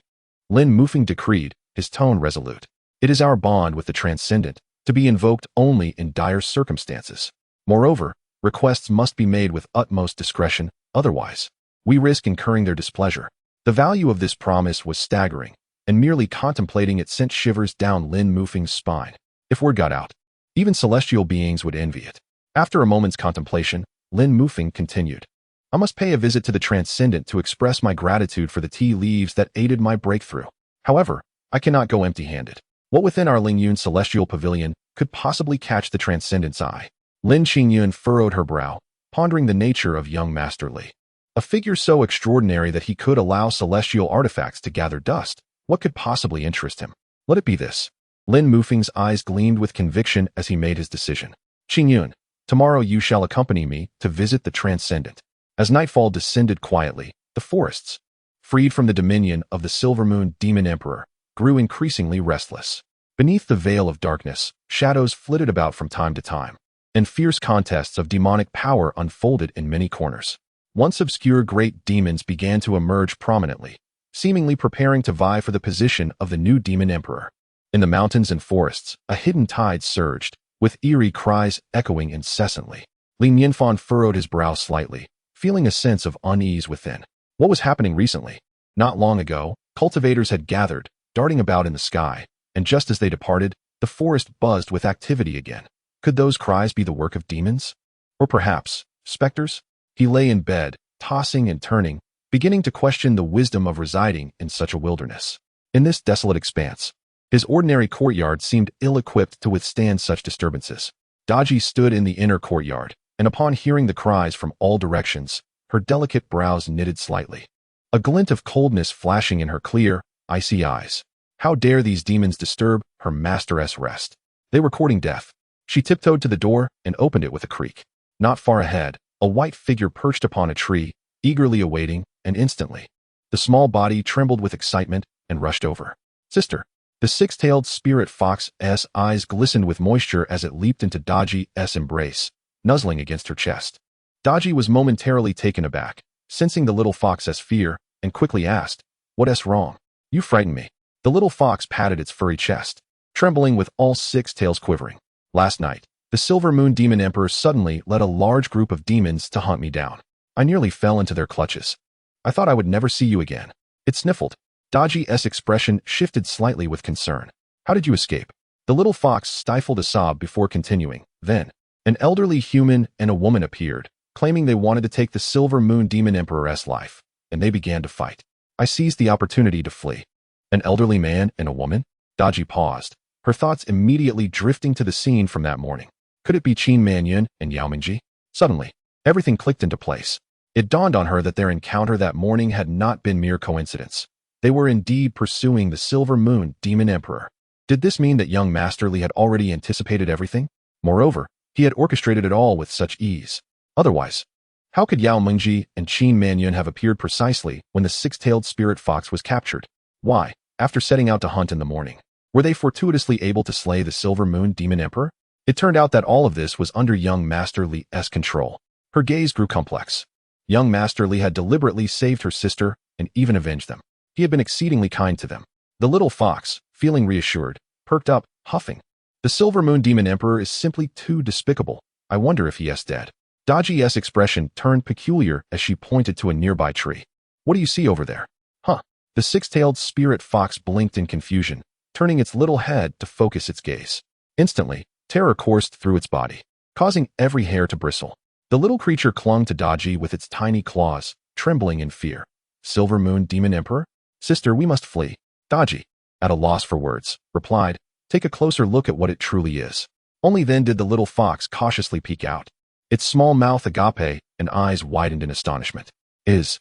Lin Mufeng decreed, his tone resolute. It is our bond with the transcendent, to be invoked only in dire circumstances. Moreover, requests must be made with utmost discretion, otherwise, we risk incurring their displeasure. The value of this promise was staggering, and merely contemplating it sent shivers down Lin Mufeng's spine. If word got out, even celestial beings would envy it. After a moment's contemplation, Lin Mufeng continued. I must pay a visit to the transcendent to express my gratitude for the tea leaves that aided my breakthrough. However, I cannot go empty-handed. What within our Lingyun celestial pavilion could possibly catch the transcendent's eye? Lin Qingyun furrowed her brow, pondering the nature of young Master Li. A figure so extraordinary that he could allow celestial artifacts to gather dust. What could possibly interest him? Let it be this. Lin Mufeng's eyes gleamed with conviction as he made his decision. Qingyun, tomorrow you shall accompany me to visit the transcendent. As nightfall descended quietly, the forests, freed from the dominion of the Silver Moon Demon Emperor, grew increasingly restless. Beneath the veil of darkness, shadows flitted about from time to time, and fierce contests of demonic power unfolded in many corners. Once obscure great demons began to emerge prominently, seemingly preparing to vie for the position of the new demon emperor. In the mountains and forests, a hidden tide surged, with eerie cries echoing incessantly. Li Nianfan furrowed his brow slightly, feeling a sense of unease within. What was happening recently? Not long ago, cultivators had gathered, darting about in the sky, and just as they departed, the forest buzzed with activity again. Could those cries be the work of demons? Or perhaps, specters? He lay in bed, tossing and turning, beginning to question the wisdom of residing in such a wilderness. In this desolate expanse, his ordinary courtyard seemed ill-equipped to withstand such disturbances. Daji stood in the inner courtyard, and upon hearing the cries from all directions, her delicate brows knitted slightly, a glint of coldness flashing in her clear, icy eyes. How dare these demons disturb her master's rest? They were courting death. She tiptoed to the door and opened it with a creak. Not far ahead, a white figure perched upon a tree, eagerly awaiting, and instantly, the small body trembled with excitement and rushed over. Sister. The six-tailed spirit fox's eyes glistened with moisture as it leaped into Daji's embrace, nuzzling against her chest. Daji was momentarily taken aback, sensing the little fox's fear, and quickly asked, "What's wrong? You frighten me." The little fox patted its furry chest, trembling with all six tails quivering. "Last night, the Silver Moon Demon Emperor suddenly led a large group of demons to hunt me down. I nearly fell into their clutches. I thought I would never see you again." It sniffled. Daji's expression shifted slightly with concern. "How did you escape?" The little fox stifled a sob before continuing. Then, an elderly human and a woman appeared, claiming they wanted to take the Silver Moon Demon Emperor's life, and they began to fight. I seized the opportunity to flee. An elderly man and a woman? Daji paused, her thoughts immediately drifting to the scene from that morning. Could it be Qin Manyun and Yao Mingji? Suddenly, everything clicked into place. It dawned on her that their encounter that morning had not been mere coincidence. They were indeed pursuing the Silver Moon Demon Emperor. Did this mean that young Master Li had already anticipated everything? Moreover, he had orchestrated it all with such ease. Otherwise, how could Yao Mingji and Qin Manyun have appeared precisely when the six-tailed spirit fox was captured? Why, after setting out to hunt in the morning, were they fortuitously able to slay the Silver Moon Demon Emperor? It turned out that all of this was under young Master Li's control. Her gaze grew complex. Young Master Li had deliberately saved her sister and even avenged them. He had been exceedingly kind to them. The little fox, feeling reassured, perked up, huffing. The Silver Moon Demon Emperor is simply too despicable. I wonder if he is dead. Daji's expression turned peculiar as she pointed to a nearby tree. What do you see over there? Huh. The six-tailed spirit fox blinked in confusion, turning its little head to focus its gaze. Instantly, terror coursed through its body, causing every hair to bristle. The little creature clung to Daji with its tiny claws, trembling in fear. Silver Moon Demon Emperor? Sister, we must flee. Daji, at a loss for words, replied, "Take a closer look at what it truly is." Only then did the little fox cautiously peek out. Its small mouth agape and eyes widened in astonishment. Is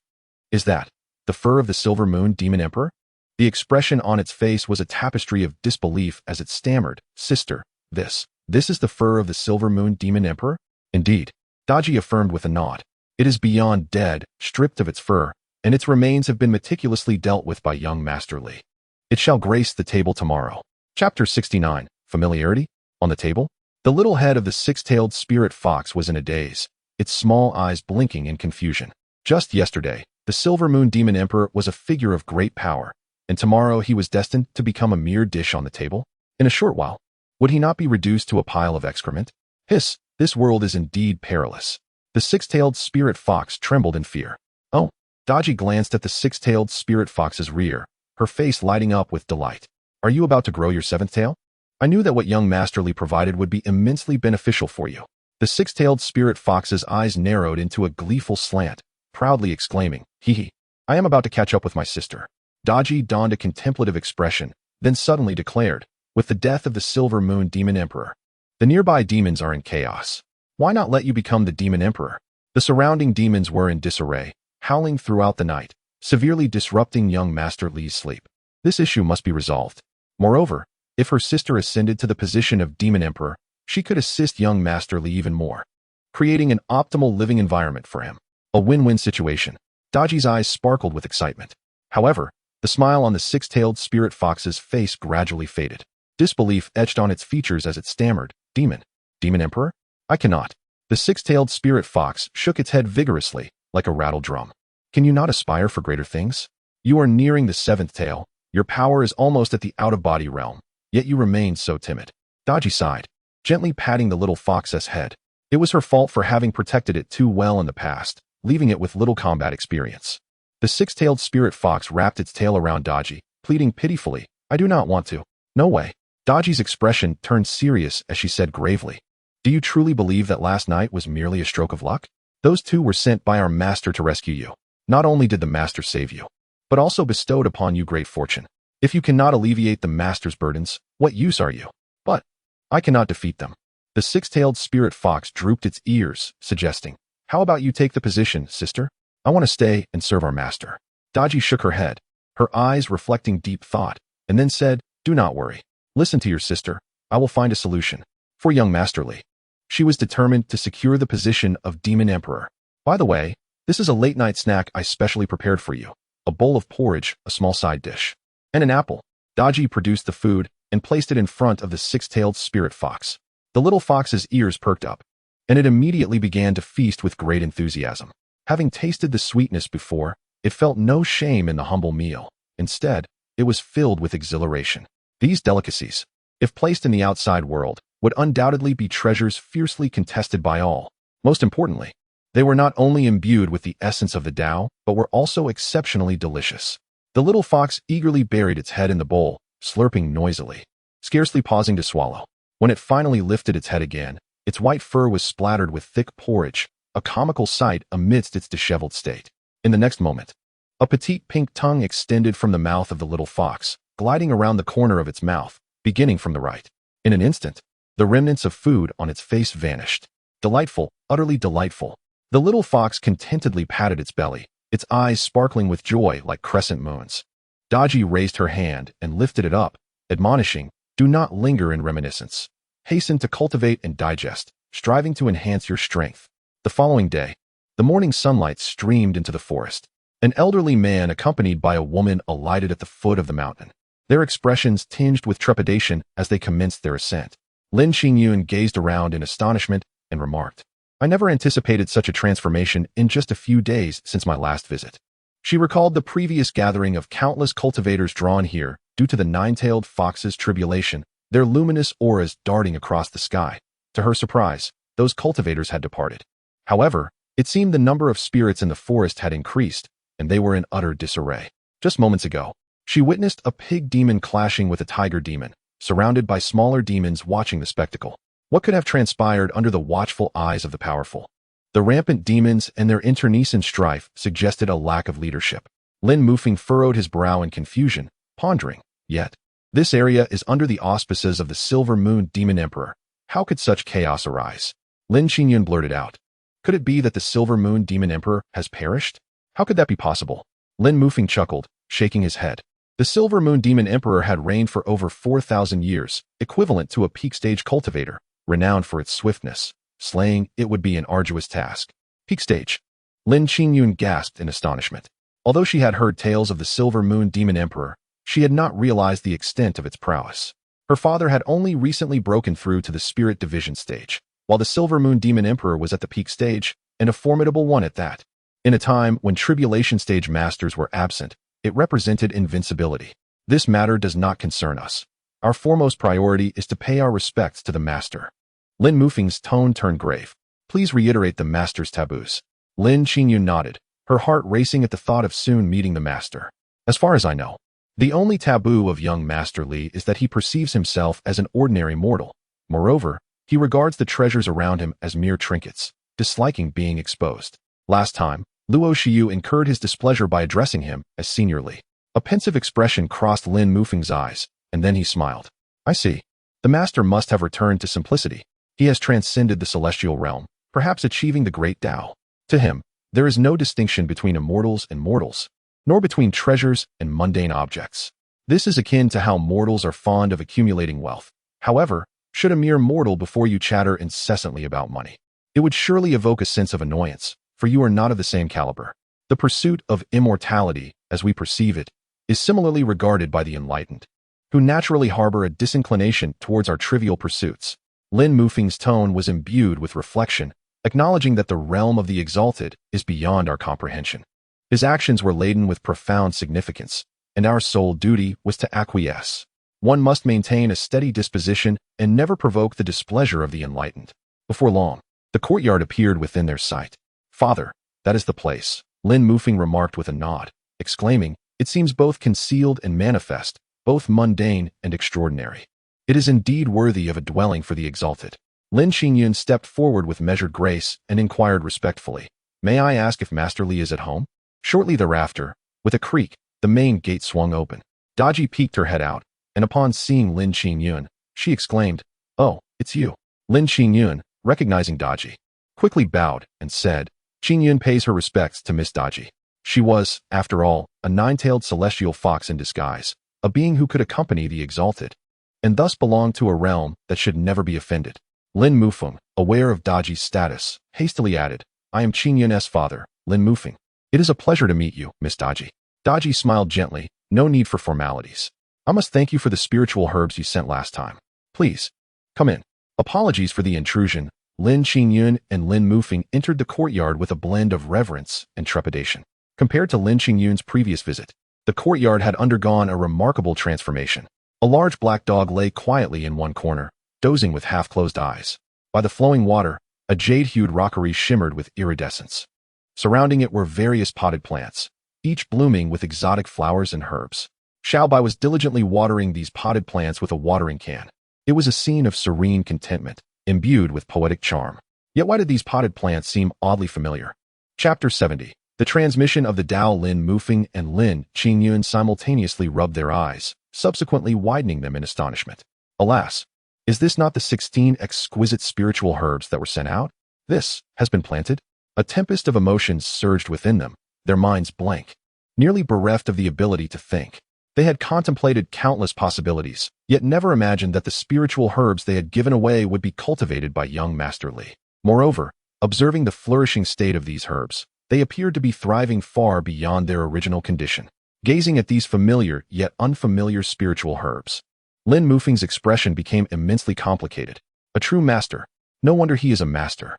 that the fur of the Silver Moon Demon Emperor? The expression on its face was a tapestry of disbelief as it stammered, "Sister, this is the fur of the Silver Moon Demon Emperor?" "Indeed," Daji affirmed with a nod. "It is beyond dead, stripped of its fur, and its remains have been meticulously dealt with by young Master Li. It shall grace the table tomorrow." Chapter 69. Familiarity? On the table? The little head of the six-tailed spirit fox was in a daze, its small eyes blinking in confusion. Just yesterday, the Silver Moon Demon Emperor was a figure of great power, and tomorrow he was destined to become a mere dish on the table? In a short while, would he not be reduced to a pile of excrement? Hiss, this world is indeed perilous. The six-tailed spirit fox trembled in fear. Oh! Daji glanced at the six-tailed spirit fox's rear, her face lighting up with delight. "Are you about to grow your seventh tail? I knew that what young Master Li provided would be immensely beneficial for you." The six-tailed spirit fox's eyes narrowed into a gleeful slant, proudly exclaiming, "Hee. I am about to catch up with my sister." Daji donned a contemplative expression, then suddenly declared, "With the death of the Silver Moon Demon Emperor, the nearby demons are in chaos. Why not let you become the Demon Emperor?" The surrounding demons were in disarray, howling throughout the night, severely disrupting young Master Li's sleep. This issue must be resolved. Moreover, if her sister ascended to the position of Demon Emperor, she could assist young Master Li even more, creating an optimal living environment for him. A win-win situation. Daji's eyes sparkled with excitement. However, the smile on the six-tailed spirit fox's face gradually faded. Disbelief etched on its features as it stammered, Demon Emperor? I cannot." The six-tailed spirit fox shook its head vigorously, like a rattle drum. "Can you not aspire for greater things? You are nearing the seventh tail. Your power is almost at the out-of-body realm, yet you remain so timid." Daji sighed, gently patting the little fox's head. It was her fault for having protected it too well in the past, leaving it with little combat experience. The six-tailed spirit fox wrapped its tail around Daji, pleading pitifully, "I do not want to. No way." Daji's expression turned serious as she said gravely, Do you truly believe that last night was merely a stroke of luck? Those two were sent by our master to rescue you. Not only did the master save you, but also bestowed upon you great fortune. If you cannot alleviate the master's burdens, what use are you? But I cannot defeat them. The six-tailed spirit fox drooped its ears, suggesting, how about you take the position, sister? I want to stay and serve our master. Daji shook her head, her eyes reflecting deep thought, and then said, do not worry. Listen to your sister. I will find a solution. For young Master Li. She was determined to secure the position of Demon Emperor. By the way, this is a late-night snack I specially prepared for you. A bowl of porridge, a small side dish, and an apple. Daji produced the food and placed it in front of the six-tailed spirit fox. The little fox's ears perked up, and it immediately began to feast with great enthusiasm. Having tasted the sweetness before, it felt no shame in the humble meal. Instead, it was filled with exhilaration. These delicacies, if placed in the outside world, would undoubtedly be treasures fiercely contested by all. Most importantly, they were not only imbued with the essence of the Tao, but were also exceptionally delicious. The little fox eagerly buried its head in the bowl, slurping noisily, scarcely pausing to swallow. When it finally lifted its head again, its white fur was splattered with thick porridge, a comical sight amidst its disheveled state. In the next moment, a petite pink tongue extended from the mouth of the little fox, gliding around the corner of its mouth, beginning from the right. In an instant, the remnants of food on its face vanished. Delightful, utterly delightful. The little fox contentedly patted its belly, its eyes sparkling with joy like crescent moons. Daji raised her hand and lifted it up, admonishing, do not linger in reminiscence. Hasten to cultivate and digest, striving to enhance your strength. The following day, the morning sunlight streamed into the forest. An elderly man accompanied by a woman alighted at the foot of the mountain, their expressions tinged with trepidation as they commenced their ascent. Lin Qingyun gazed around in astonishment and remarked, I never anticipated such a transformation in just a few days since my last visit. She recalled the previous gathering of countless cultivators drawn here due to the nine-tailed fox's tribulation, their luminous auras darting across the sky. To her surprise, those cultivators had departed. However, it seemed the number of spirits in the forest had increased, and they were in utter disarray. Just moments ago, she witnessed a pig demon clashing with a tiger demon, surrounded by smaller demons watching the spectacle. What could have transpired under the watchful eyes of the powerful? The rampant demons and their internecine strife suggested a lack of leadership. Lin Mufeng furrowed his brow in confusion, pondering, yet, this area is under the auspices of the Silver Moon Demon Emperor. How could such chaos arise? Lin Qingyun blurted out. Could it be that the Silver Moon Demon Emperor has perished? How could that be possible? Lin Mufeng chuckled, shaking his head. The Silver Moon Demon Emperor had reigned for over 4,000 years, equivalent to a peak stage cultivator, renowned for its swiftness. Slaying it would be an arduous task. Peak stage. Lin Qingyun gasped in astonishment. Although she had heard tales of the Silver Moon Demon Emperor, she had not realized the extent of its prowess. Her father had only recently broken through to the Spirit Division stage, while the Silver Moon Demon Emperor was at the peak stage, and a formidable one at that. In a time when Tribulation Stage Masters were absent, it represented invincibility. This matter does not concern us. Our foremost priority is to pay our respects to the Master. Lin Mufeng's tone turned grave. Please reiterate the Master's taboos. Lin Qingyun nodded, her heart racing at the thought of soon meeting the Master. As far as I know, the only taboo of young Master Li is that he perceives himself as an ordinary mortal. Moreover, he regards the treasures around him as mere trinkets, disliking being exposed. Last time, Luo Xiu incurred his displeasure by addressing him as Senior Li. A pensive expression crossed Lin Mufeng's eyes, and then he smiled. I see. The Master must have returned to simplicity. He has transcended the celestial realm, perhaps achieving the great Tao. To him, there is no distinction between immortals and mortals, nor between treasures and mundane objects. This is akin to how mortals are fond of accumulating wealth. However, should a mere mortal before you chatter incessantly about money, it would surely evoke a sense of annoyance, for you are not of the same caliber. The pursuit of immortality, as we perceive it, is similarly regarded by the enlightened, who naturally harbor a disinclination towards our trivial pursuits. Lin Mufeng's tone was imbued with reflection, acknowledging that the realm of the exalted is beyond our comprehension. His actions were laden with profound significance, and our sole duty was to acquiesce. One must maintain a steady disposition and never provoke the displeasure of the enlightened. Before long, the courtyard appeared within their sight. Father, that is the place, Lin Mufeng remarked with a nod, exclaiming, it seems both concealed and manifest, both mundane and extraordinary. It is indeed worthy of a dwelling for the exalted. Lin Qingyun stepped forward with measured grace and inquired respectfully, "May I ask if Master Li is at home?" Shortly thereafter, with a creak, the main gate swung open. Daji peeked her head out, and upon seeing Lin Qingyun, she exclaimed, "Oh, it's you." Lin Qingyun, recognizing Daji, quickly bowed and said, "Qingyun pays her respects to Miss Daji." She was, after all, a nine-tailed celestial fox in disguise, a being who could accompany the exalted, and thus belonged to a realm that should never be offended. Lin Mufeng, aware of Daji's status, hastily added, "I am Qingyun's father, Lin Mufeng. It is a pleasure to meet you, Miss Daji." Daji smiled gently, "No need for formalities. I must thank you for the spiritual herbs you sent last time. Please, come in." Apologies for the intrusion. Lin Qingyun and Lin Mufeng entered the courtyard with a blend of reverence and trepidation. Compared to Lin Qingyun's previous visit, the courtyard had undergone a remarkable transformation. A large black dog lay quietly in one corner, dozing with half-closed eyes. By the flowing water, a jade-hued rockery shimmered with iridescence. Surrounding it were various potted plants, each blooming with exotic flowers and herbs. Xiaobai was diligently watering these potted plants with a watering can. It was a scene of serene contentment, imbued with poetic charm. Yet why did these potted plants seem oddly familiar? Chapter 70. The transmission of the Tao. Lin Mufeng and Lin Qingyun simultaneously rubbed their eyes, subsequently widening them in astonishment. Alas! Is this not the 16 exquisite spiritual herbs that were sent out? This has been planted? A tempest of emotions surged within them, their minds blank, nearly bereft of the ability to think. They had contemplated countless possibilities, yet never imagined that the spiritual herbs they had given away would be cultivated by young Master Li. Moreover, observing the flourishing state of these herbs, they appeared to be thriving far beyond their original condition. Gazing at these familiar yet unfamiliar spiritual herbs, Lin Mufeng's expression became immensely complicated. A true master. No wonder he is a master.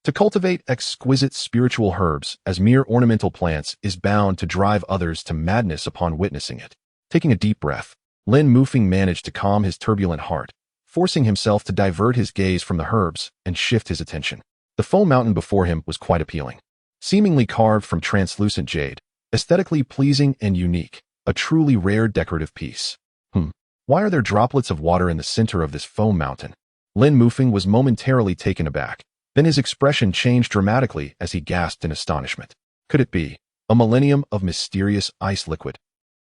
To cultivate exquisite spiritual herbs as mere ornamental plants is bound to drive others to madness upon witnessing it. Taking a deep breath, Lin Mufeng managed to calm his turbulent heart, forcing himself to divert his gaze from the herbs and shift his attention. The foam mountain before him was quite appealing. Seemingly carved from translucent jade, aesthetically pleasing and unique, a truly rare decorative piece. Why are there droplets of water in the center of this foam mountain? Lin Mufeng was momentarily taken aback. Then his expression changed dramatically as he gasped in astonishment. Could it be a millennium of mysterious ice liquid?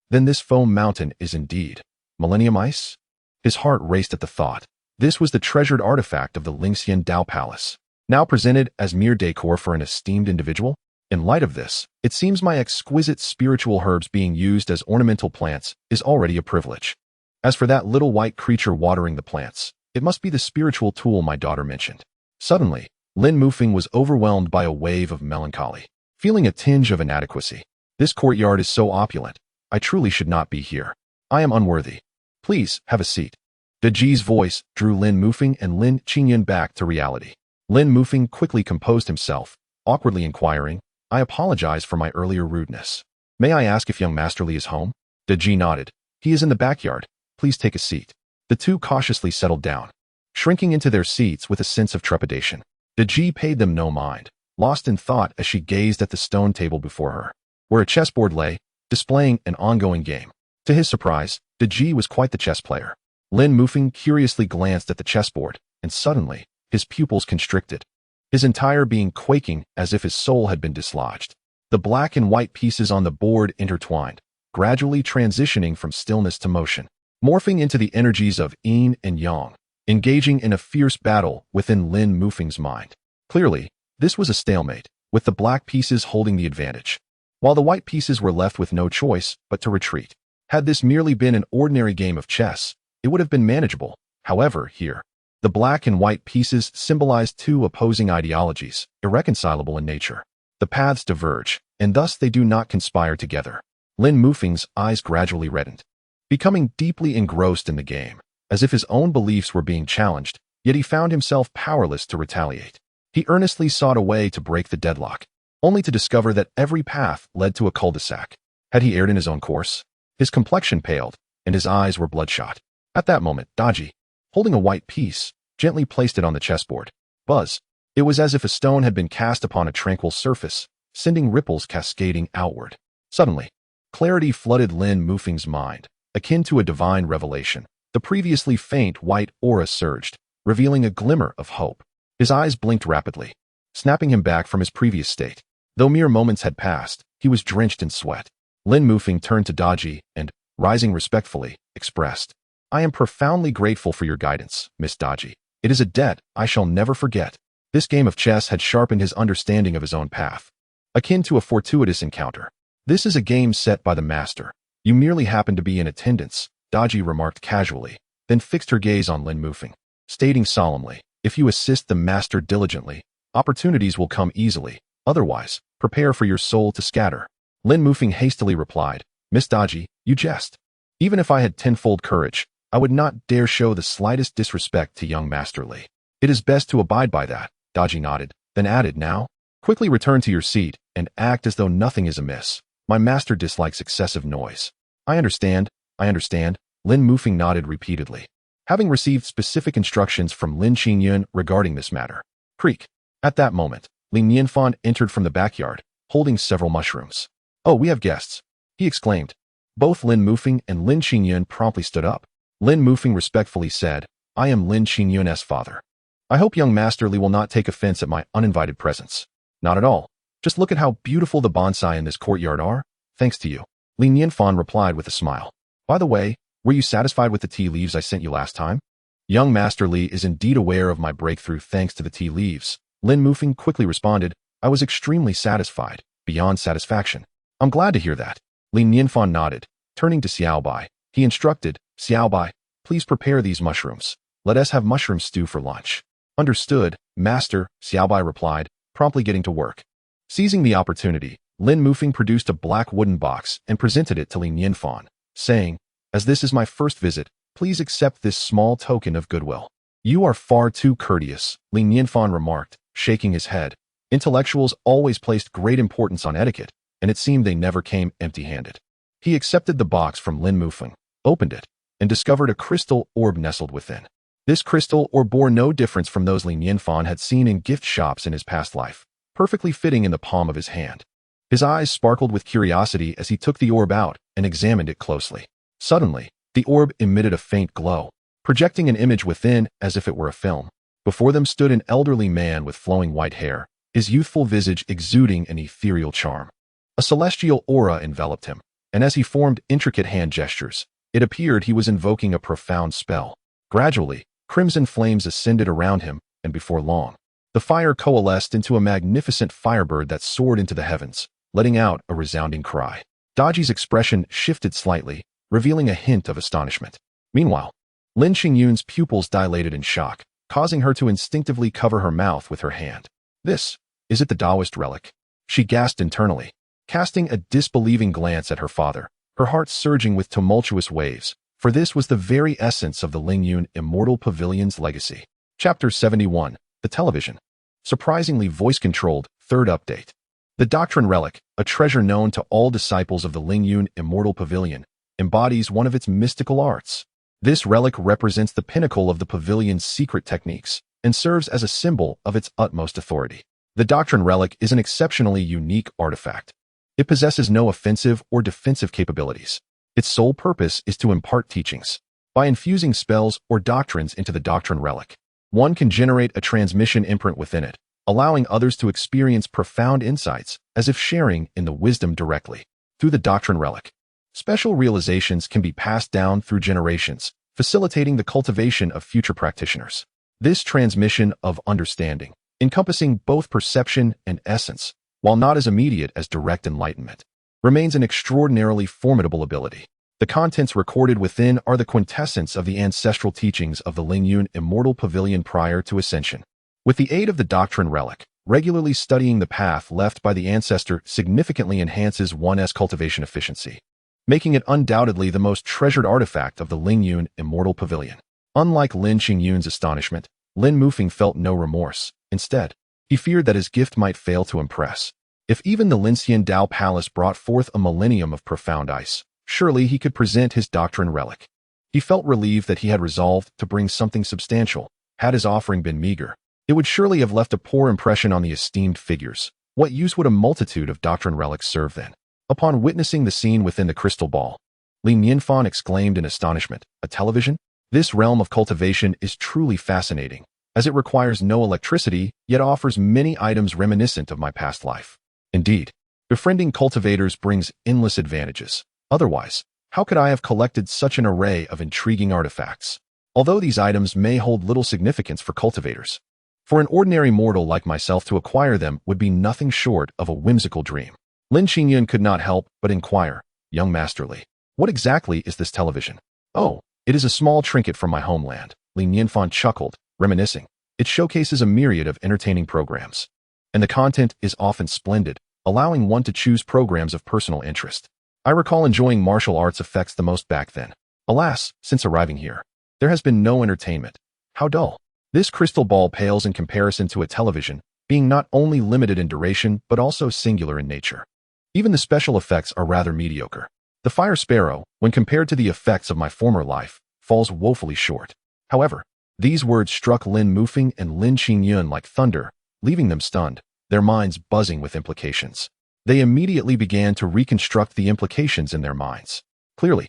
Then this foam mountain is indeed millennium ice? His heart raced at the thought. This was the treasured artifact of the Lingxian Dao Palace, now presented as mere decor for an esteemed individual? In light of this, it seems my exquisite spiritual herbs being used as ornamental plants is already a privilege. As for that little white creature watering the plants, it must be the spiritual tool my daughter mentioned. Suddenly, Lin Mufeng was overwhelmed by a wave of melancholy, feeling a tinge of inadequacy. This courtyard is so opulent. I truly should not be here. I am unworthy. Please, have a seat. Daji's voice drew Lin Mufeng and Lin Qingyun back to reality. Lin Mufeng quickly composed himself, awkwardly inquiring, "I apologize for my earlier rudeness. May I ask if young Master Li is home?" Daji nodded. "He is in the backyard. Please take a seat." The two cautiously settled down, shrinking into their seats with a sense of trepidation. Daji paid them no mind, lost in thought as she gazed at the stone table before her, where a chessboard lay, displaying an ongoing game. To his surprise, Daji was quite the chess player. Lin Mufeng curiously glanced at the chessboard, and suddenly, his pupils constricted, his entire being quaking as if his soul had been dislodged. The black and white pieces on the board intertwined, gradually transitioning from stillness to motion, morphing into the energies of yin and yang, engaging in a fierce battle within Lin Mufeng's mind. Clearly, this was a stalemate, with the black pieces holding the advantage, while the white pieces were left with no choice but to retreat. Had this merely been an ordinary game of chess, it would have been manageable. However, here, the black and white pieces symbolized two opposing ideologies, irreconcilable in nature. The paths diverge, and thus they do not conspire together. Lin Mufeng's eyes gradually reddened, becoming deeply engrossed in the game, as if his own beliefs were being challenged, yet he found himself powerless to retaliate. He earnestly sought a way to break the deadlock, only to discover that every path led to a cul-de-sac. Had he erred in his own course? His complexion paled, and his eyes were bloodshot. At that moment, Daji, holding a white piece, gently placed it on the chessboard. Buzz! It was as if a stone had been cast upon a tranquil surface, sending ripples cascading outward. Suddenly, clarity flooded Lin Mufeng's mind, akin to a divine revelation. The previously faint white aura surged, revealing a glimmer of hope. His eyes blinked rapidly, snapping him back from his previous state. Though mere moments had passed, he was drenched in sweat. Lin Mufeng turned to Daji and, rising respectfully, expressed, "I am profoundly grateful for your guidance, Miss Daji. It is a debt I shall never forget." This game of chess had sharpened his understanding of his own path, akin to a fortuitous encounter. "This is a game set by the master. You merely happen to be in attendance," Daji remarked casually, then fixed her gaze on Lin Mufeng, stating solemnly, "If you assist the master diligently, opportunities will come easily. Otherwise, prepare for your soul to scatter." Lin Mufeng hastily replied, "Miss Daji, you jest. Even if I had tenfold courage, I would not dare show the slightest disrespect to young Master Li." "It is best to abide by that," Daji nodded, then added, "Now, quickly return to your seat and act as though nothing is amiss. My master dislikes excessive noise." I understand," Lin Mufeng nodded repeatedly, having received specific instructions from Lin Qingyun regarding this matter. Creak. At that moment, Lin Nianfan entered from the backyard, holding several mushrooms. "Oh, we have guests," he exclaimed. Both Lin Mufeng and Lin Qingyun promptly stood up. Lin Mufeng respectfully said, "I am Lin Qingyun's father. I hope young Master Li will not take offense at my uninvited presence." "Not at all. Just look at how beautiful the bonsai in this courtyard are, thanks to you," Lin Nianfan replied with a smile. "By the way, were you satisfied with the tea leaves I sent you last time?" "Young Master Li is indeed aware of my breakthrough thanks to the tea leaves," Lin Mufeng quickly responded. "I was extremely satisfied, beyond satisfaction." "I'm glad to hear that." Lin Nianfan nodded. Turning to Xiaobai, he instructed, "Xiaobai, please prepare these mushrooms. Let us have mushroom stew for lunch." "Understood, Master," Xiaobai replied, promptly getting to work. Seizing the opportunity, Lin Mufeng produced a black wooden box and presented it to Lin Nianfan, saying, "As this is my first visit, please accept this small token of goodwill." "You are far too courteous," Lin Nianfan remarked, shaking his head. Intellectuals always placed great importance on etiquette, and it seemed they never came empty-handed. He accepted the box from Lin Mufeng, opened it, and discovered a crystal orb nestled within. This crystal orb bore no difference from those Lin Nianfan had seen in gift shops in his past life, perfectly fitting in the palm of his hand. His eyes sparkled with curiosity as he took the orb out and examined it closely. Suddenly, the orb emitted a faint glow, projecting an image within as if it were a film. Before them stood an elderly man with flowing white hair, his youthful visage exuding an ethereal charm. A celestial aura enveloped him, and as he formed intricate hand gestures, it appeared he was invoking a profound spell. Gradually, crimson flames ascended around him, and before long, the fire coalesced into a magnificent firebird that soared into the heavens, letting out a resounding cry. Daji's expression shifted slightly, revealing a hint of astonishment. Meanwhile, Lin Qingyun's pupils dilated in shock, causing her to instinctively cover her mouth with her hand. Is it the Taoist relic?" she gasped internally, casting a disbelieving glance at her father, her heart surging with tumultuous waves, for this was the very essence of the Lingyun Immortal Pavilion's legacy. Chapter 71, The Television. Surprisingly voice-controlled, third update. The Doctrine Relic, a treasure known to all disciples of the Lingyun Immortal Pavilion, embodies one of its mystical arts. This relic represents the pinnacle of the pavilion's secret techniques and serves as a symbol of its utmost authority. The Doctrine Relic is an exceptionally unique artifact. It possesses no offensive or defensive capabilities. Its sole purpose is to impart teachings. By infusing spells or doctrines into the Doctrine Relic, one can generate a transmission imprint within it, allowing others to experience profound insights as if sharing in the wisdom directly. Through the Doctrine Relic, special realizations can be passed down through generations, facilitating the cultivation of future practitioners. This transmission of understanding, encompassing both perception and essence, while not as immediate as direct enlightenment, remains an extraordinarily formidable ability. The contents recorded within are the quintessence of the ancestral teachings of the Lingyun Immortal Pavilion prior to ascension. With the aid of the Doctrine Relic, regularly studying the path left by the ancestor significantly enhances one's cultivation efficiency, making it undoubtedly the most treasured artifact of the Lingyun Immortal Pavilion. Unlike Lin Qingyun's astonishment, Lin Mufeng felt no remorse. Instead, he feared that his gift might fail to impress. If even the Linxian Dao Palace brought forth a millennium of profound ice, surely he could present his Doctrine Relic. He felt relieved that he had resolved to bring something substantial. Had his offering been meager, it would surely have left a poor impression on the esteemed figures. What use would a multitude of Doctrine Relics serve then? Upon witnessing the scene within the crystal ball, Li Nianfan exclaimed in astonishment, "A television?" This realm of cultivation is truly fascinating, as it requires no electricity, yet offers many items reminiscent of my past life. Indeed, befriending cultivators brings endless advantages. Otherwise, how could I have collected such an array of intriguing artifacts? Although these items may hold little significance for cultivators, for an ordinary mortal like myself to acquire them would be nothing short of a whimsical dream. Lin Qingyun could not help but inquire, "Young Master Li, what exactly is this television?" "Oh, it is a small trinket from my homeland," Li Nianfan chuckled, reminiscing. "It showcases a myriad of entertaining programs, and the content is often splendid, allowing one to choose programs of personal interest. I recall enjoying martial arts effects the most back then. Alas, since arriving here, there has been no entertainment. How dull. This crystal ball pales in comparison to a television, being not only limited in duration but also singular in nature. Even the special effects are rather mediocre. The fire sparrow, when compared to the effects of my former life, falls woefully short." However, these words struck Lin Mufeng and Lin Qingyun like thunder, leaving them stunned, their minds buzzing with implications. They immediately began to reconstruct the implications in their minds. Clearly,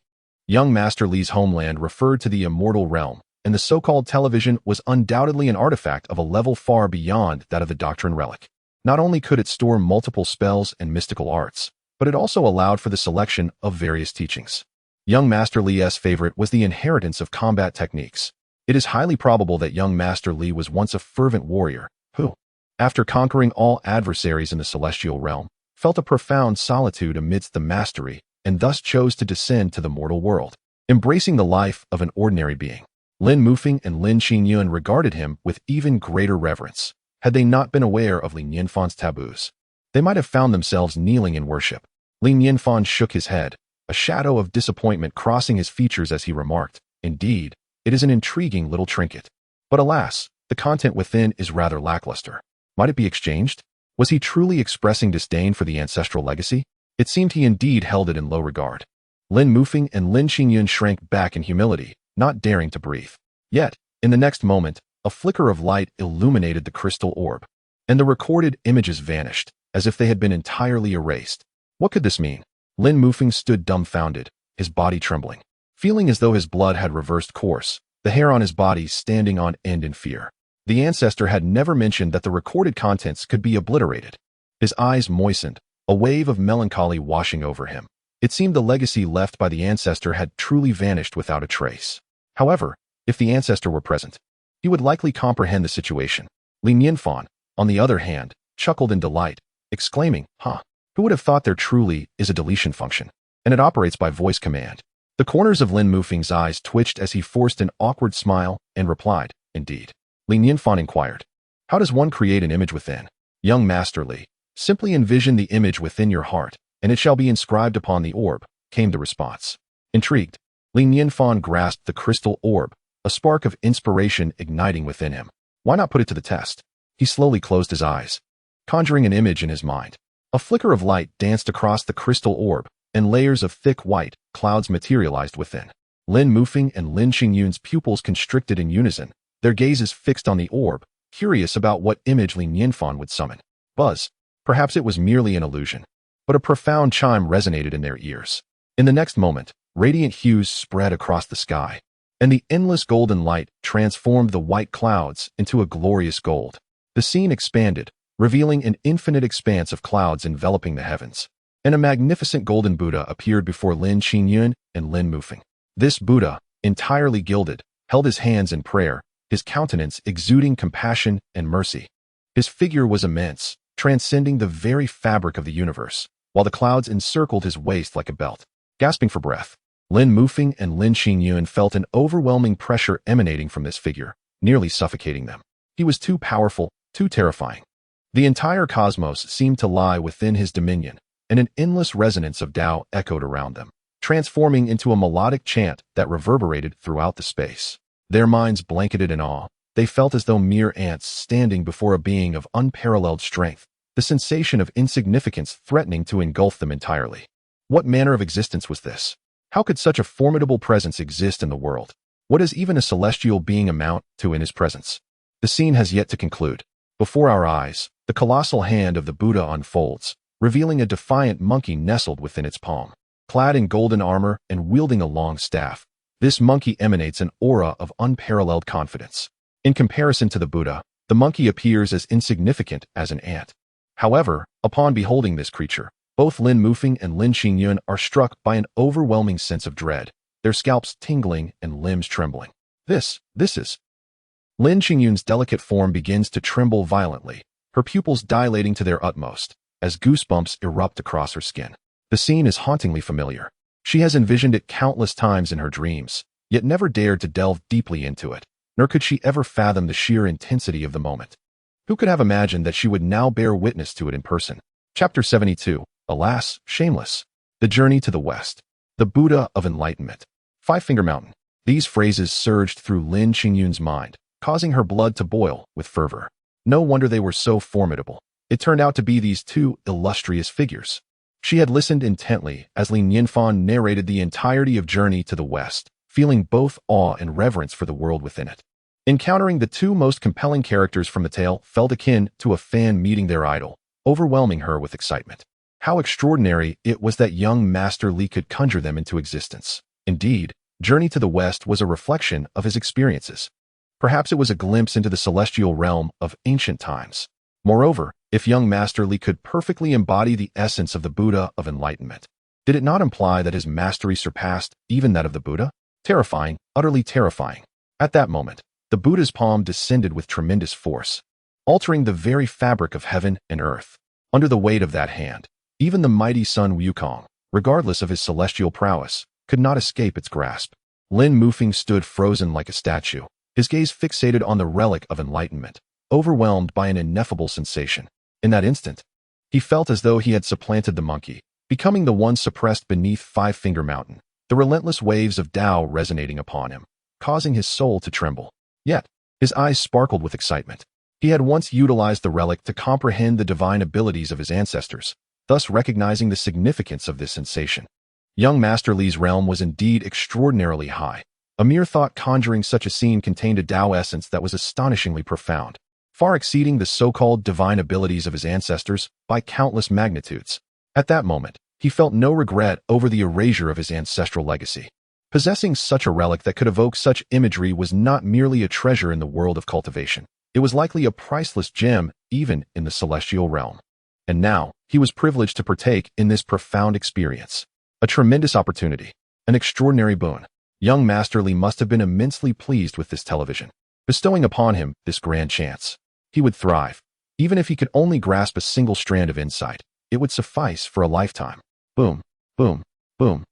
young Master Li's homeland referred to the immortal realm, and the so-called television was undoubtedly an artifact of a level far beyond that of the doctrine relic. Not only could it store multiple spells and mystical arts, but it also allowed for the selection of various teachings. Young Master Li's favorite was the inheritance of combat techniques. It is highly probable that young Master Li was once a fervent warrior who, after conquering all adversaries in the celestial realm, felt a profound solitude amidst the mastery and thus chose to descend to the mortal world, embracing the life of an ordinary being. Lin Mufeng and Lin Qingyun regarded him with even greater reverence. Had they not been aware of Li Nianfan's taboos, they might have found themselves kneeling in worship. Li Nianfan shook his head, a shadow of disappointment crossing his features as he remarked, "Indeed, it is an intriguing little trinket. But alas, the content within is rather lackluster. Might it be exchanged?" Was he truly expressing disdain for the ancestral legacy? It seemed he indeed held it in low regard. Lin Mufeng and Lin Qingyun shrank back in humility, not daring to breathe. Yet, in the next moment, a flicker of light illuminated the crystal orb, and the recorded images vanished, as if they had been entirely erased. What could this mean? Lin Mufeng stood dumbfounded, his body trembling, feeling as though his blood had reversed course, the hair on his body standing on end in fear. The ancestor had never mentioned that the recorded contents could be obliterated. His eyes moistened, a wave of melancholy washing over him. It seemed the legacy left by the ancestor had truly vanished without a trace. However, if the ancestor were present, he would likely comprehend the situation. Li Nianfan, on the other hand, chuckled in delight, exclaiming, "Who would have thought there truly is a deletion function, and it operates by voice command?" The corners of Lin Mufeng's eyes twitched as he forced an awkward smile and replied, "Indeed." Li Nianfan inquired, "How does one create an image within?" "Young Master Li, simply envision the image within your heart, and it shall be inscribed upon the orb," came the response. Intrigued, Li Nianfan grasped the crystal orb, a spark of inspiration igniting within him. Why not put it to the test? He slowly closed his eyes, conjuring an image in his mind. A flicker of light danced across the crystal orb, and layers of thick white clouds materialized within. Lin Mufeng and Lin Qingyun's pupils constricted in unison, their gazes fixed on the orb, curious about what image Li Nianfan would summon. Buzz. Perhaps it was merely an illusion, but a profound chime resonated in their ears. In the next moment, radiant hues spread across the sky, and the endless golden light transformed the white clouds into a glorious gold. The scene expanded, revealing an infinite expanse of clouds enveloping the heavens, and a magnificent golden Buddha appeared before Lin Qingyun and Lin Mufeng. This Buddha, entirely gilded, held his hands in prayer, his countenance exuding compassion and mercy. His figure was immense, transcending the very fabric of the universe, while the clouds encircled his waist like a belt. Gasping for breath, Lin Mufeng and Lin Qingyun felt an overwhelming pressure emanating from this figure, nearly suffocating them. He was too powerful, too terrifying. The entire cosmos seemed to lie within his dominion, and an endless resonance of Tao echoed around them, transforming into a melodic chant that reverberated throughout the space. Their minds blanketed in awe. They felt as though mere ants standing before a being of unparalleled strength, the sensation of insignificance threatening to engulf them entirely. What manner of existence was this? How could such a formidable presence exist in the world? What does even a celestial being amount to in his presence? The scene has yet to conclude. Before our eyes, the colossal hand of the Buddha unfolds, revealing a defiant monkey nestled within its palm. Clad in golden armor and wielding a long staff, This monkey emanates an aura of unparalleled confidence. In comparison to the Buddha, the monkey appears as insignificant as an ant. However, upon beholding this creature, both Lin Mufeng and Lin Qingyun are struck by an overwhelming sense of dread, their scalps tingling and limbs trembling. This is... Lin Qingyun's delicate form begins to tremble violently, her pupils dilating to their utmost, as goosebumps erupt across her skin. The scene is hauntingly familiar. She has envisioned it countless times in her dreams, yet never dared to delve deeply into it, nor could she ever fathom the sheer intensity of the moment. Who could have imagined that she would now bear witness to it in person? Chapter 72. Alas, shameless. The journey to the West. The Buddha of Enlightenment. Five-Finger Mountain. These phrases surged through Lin Qingyun's mind, causing her blood to boil with fervor. No wonder they were so formidable. It turned out to be these two illustrious figures. She had listened intently as Li Nianfan narrated the entirety of Journey to the West, feeling both awe and reverence for the world within it. Encountering the two most compelling characters from the tale felt akin to a fan meeting their idol, overwhelming her with excitement. How extraordinary it was that young Master Li could conjure them into existence. Indeed, Journey to the West was a reflection of his experiences. Perhaps it was a glimpse into the celestial realm of ancient times. Moreover, if young Master Li could perfectly embody the essence of the Buddha of Enlightenment, did it not imply that his mastery surpassed even that of the Buddha? Terrifying, utterly terrifying. At that moment, the Buddha's palm descended with tremendous force, altering the very fabric of heaven and earth. Under the weight of that hand, even the mighty sun Wukong, regardless of his celestial prowess, could not escape its grasp. Lin Mufeng stood frozen like a statue, his gaze fixated on the relic of enlightenment, overwhelmed by an ineffable sensation. In that instant, he felt as though he had supplanted the monkey, becoming the one suppressed beneath Five-Finger Mountain, the relentless waves of Tao resonating upon him, causing his soul to tremble. Yet, his eyes sparkled with excitement. He had once utilized the relic to comprehend the divine abilities of his ancestors, thus recognizing the significance of this sensation. Young Master Li's realm was indeed extraordinarily high. A mere thought conjuring such a scene contained a Tao essence that was astonishingly profound, far exceeding the so-called divine abilities of his ancestors by countless magnitudes. At that moment, he felt no regret over the erasure of his ancestral legacy. Possessing such a relic that could evoke such imagery was not merely a treasure in the world of cultivation. It was likely a priceless gem even in the celestial realm. And now, he was privileged to partake in this profound experience. A tremendous opportunity. An extraordinary boon. Young Master Li must have been immensely pleased with this television, bestowing upon him this grand chance. He would thrive. Even if he could only grasp a single strand of insight, it would suffice for a lifetime. Boom, boom, boom.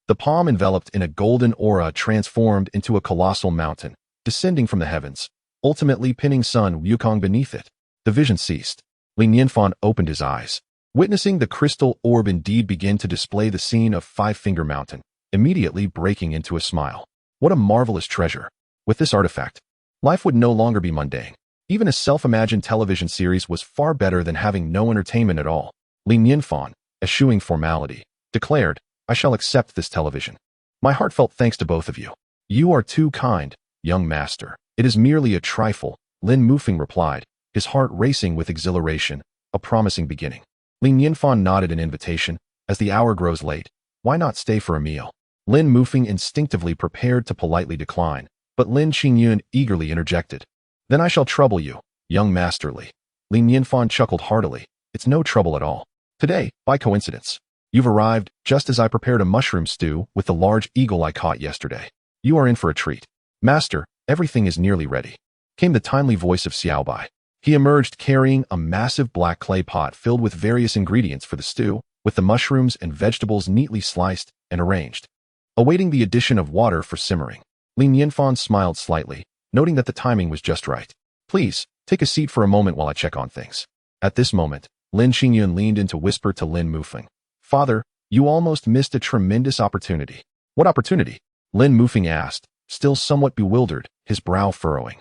The palm enveloped in a golden aura transformed into a colossal mountain, descending from the heavens, ultimately pinning Sun Wukong beneath it. The vision ceased. Li Nianfan opened his eyes, witnessing the crystal orb indeed begin to display the scene of Five-Finger Mountain, immediately breaking into a smile. What a marvelous treasure. With this artifact, life would no longer be mundane. Even a self-imagined television series was far better than having no entertainment at all. Li Nianfan, eschewing formality, declared, "I shall accept this television. My heartfelt thanks to both of you. You are too kind, young master. It is merely a trifle," Lin Mufeng replied, his heart racing with exhilaration, a promising beginning. Li Nianfan nodded an invitation. As the hour grows late, why not stay for a meal? Lin Mufeng instinctively prepared to politely decline, but Lin Qingyun eagerly interjected. "Then I shall trouble you, young Master Li." Li Nianfan chuckled heartily. "It's no trouble at all. Today, by coincidence, you've arrived just as I prepared a mushroom stew with the large eagle I caught yesterday. You are in for a treat. Master, everything is nearly ready," came the timely voice of Xiaobai. He emerged carrying a massive black clay pot filled with various ingredients for the stew, with the mushrooms and vegetables neatly sliced and arranged, awaiting the addition of water for simmering. Li Nianfan smiled slightly, noting that the timing was just right. "Please, take a seat for a moment while I check on things." At this moment, Lin Qingyun leaned in to whisper to Lin Mufeng. "Father, you almost missed a tremendous opportunity." "What opportunity?" Lin Mufeng asked, still somewhat bewildered, his brow furrowing.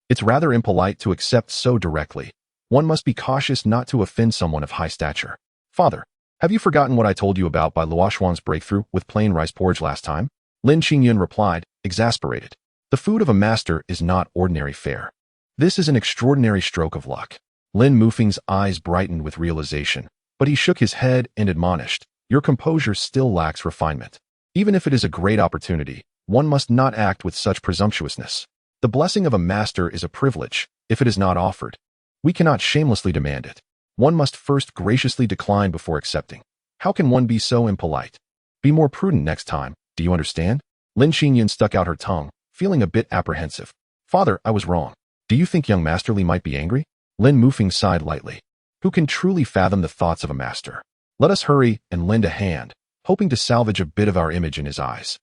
"It's rather impolite to accept so directly. One must be cautious not to offend someone of high stature." "Father, have you forgotten what I told you about by Luoxuan's breakthrough with plain rice porridge last time?" Lin Qingyun replied, exasperated. "The food of a master is not ordinary fare. This is an extraordinary stroke of luck." Lin Mufeng's eyes brightened with realization, but he shook his head and admonished, "Your composure still lacks refinement. Even if it is a great opportunity, one must not act with such presumptuousness. The blessing of a master is a privilege, if it is not offered. We cannot shamelessly demand it. One must first graciously decline before accepting. How can one be so impolite? Be more prudent next time, do you understand? Lin Qingyun stuck out her tongue, feeling a bit apprehensive. Father, I was wrong. Do you think young Master Li might be angry? Lin Mufeng sighed lightly. Who can truly fathom the thoughts of a master? Let us hurry and lend a hand, hoping to salvage a bit of our image in his eyes.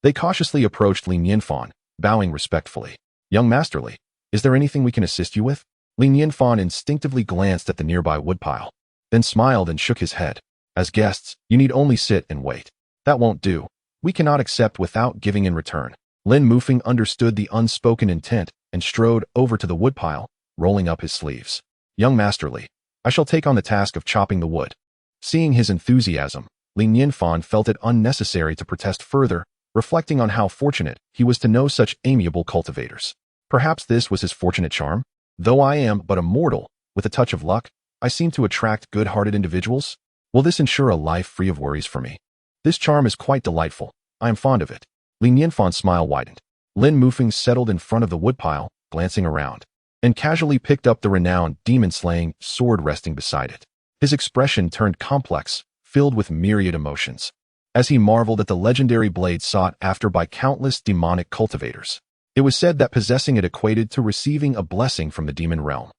They cautiously approached Li Nianfan, bowing respectfully. Young Master Li, is there anything we can assist you with? Li Nianfan instinctively glanced at the nearby woodpile, then smiled and shook his head. As guests, you need only sit and wait. That won't do. We cannot accept without giving in return. Lin Mufeng understood the unspoken intent and strode over to the woodpile, rolling up his sleeves. Young Master Li, I shall take on the task of chopping the wood. Seeing his enthusiasm, Li Nianfan felt it unnecessary to protest further, reflecting on how fortunate he was to know such amiable cultivators. Perhaps this was his fortunate charm? Though I am but a mortal, with a touch of luck, I seem to attract good-hearted individuals. Will this ensure a life free of worries for me? This charm is quite delightful. I am fond of it. Li Nianfan's smile widened. Lin Mufeng settled in front of the woodpile, glancing around, and casually picked up the renowned demon-slaying sword resting beside it. His expression turned complex, filled with myriad emotions, as he marveled at the legendary blade sought after by countless demonic cultivators. It was said that possessing it equated to receiving a blessing from the demon realm.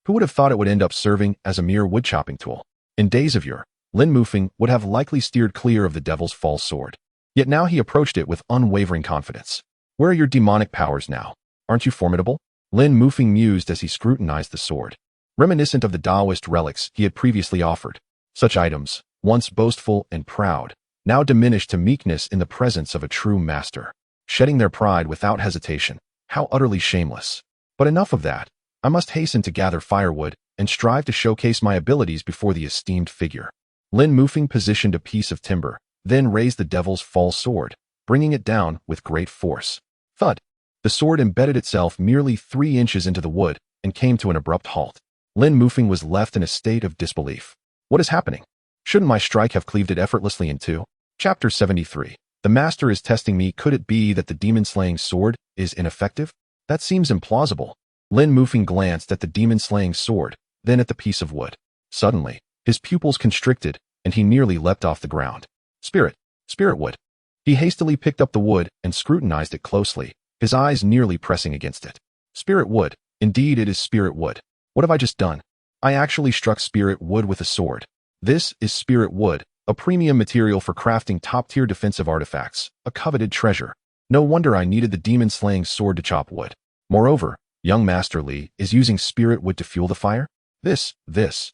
Who would have thought it would end up serving as a mere wood-chopping tool? In days of yore, Lin Mufeng would have likely steered clear of the devil's false sword. Yet now he approached it with unwavering confidence. Where are your demonic powers now? Aren't you formidable? Lin Mufeng mused as he scrutinized the sword, reminiscent of the Taoist relics he had previously offered. Such items, once boastful and proud, now diminished to meekness in the presence of a true master, shedding their pride without hesitation. How utterly shameless. But enough of that. I must hasten to gather firewood and strive to showcase my abilities before the esteemed figure. Lin Mufeng positioned a piece of timber, then raised the devil's false sword, bringing it down with great force. Thud! The sword embedded itself merely 3 inches into the wood and came to an abrupt halt. Lin Mufeng was left in a state of disbelief. What is happening? Shouldn't my strike have cleaved it effortlessly in two? Chapter 73. The master is testing me. Could it be that the demon-slaying sword is ineffective? That seems implausible. Lin Mufeng glanced at the demon-slaying sword, then at the piece of wood. Suddenly, his pupils constricted, and he nearly leapt off the ground. Spirit wood. He hastily picked up the wood and scrutinized it closely, his eyes nearly pressing against it. Spirit wood. Indeed, it is spirit wood. What have I just done? I actually struck spirit wood with a sword. This is spirit wood, a premium material for crafting top-tier defensive artifacts, a coveted treasure. No wonder I needed the demon-slaying sword to chop wood. Moreover, young Master Li is using spirit wood to fuel the fire? Is this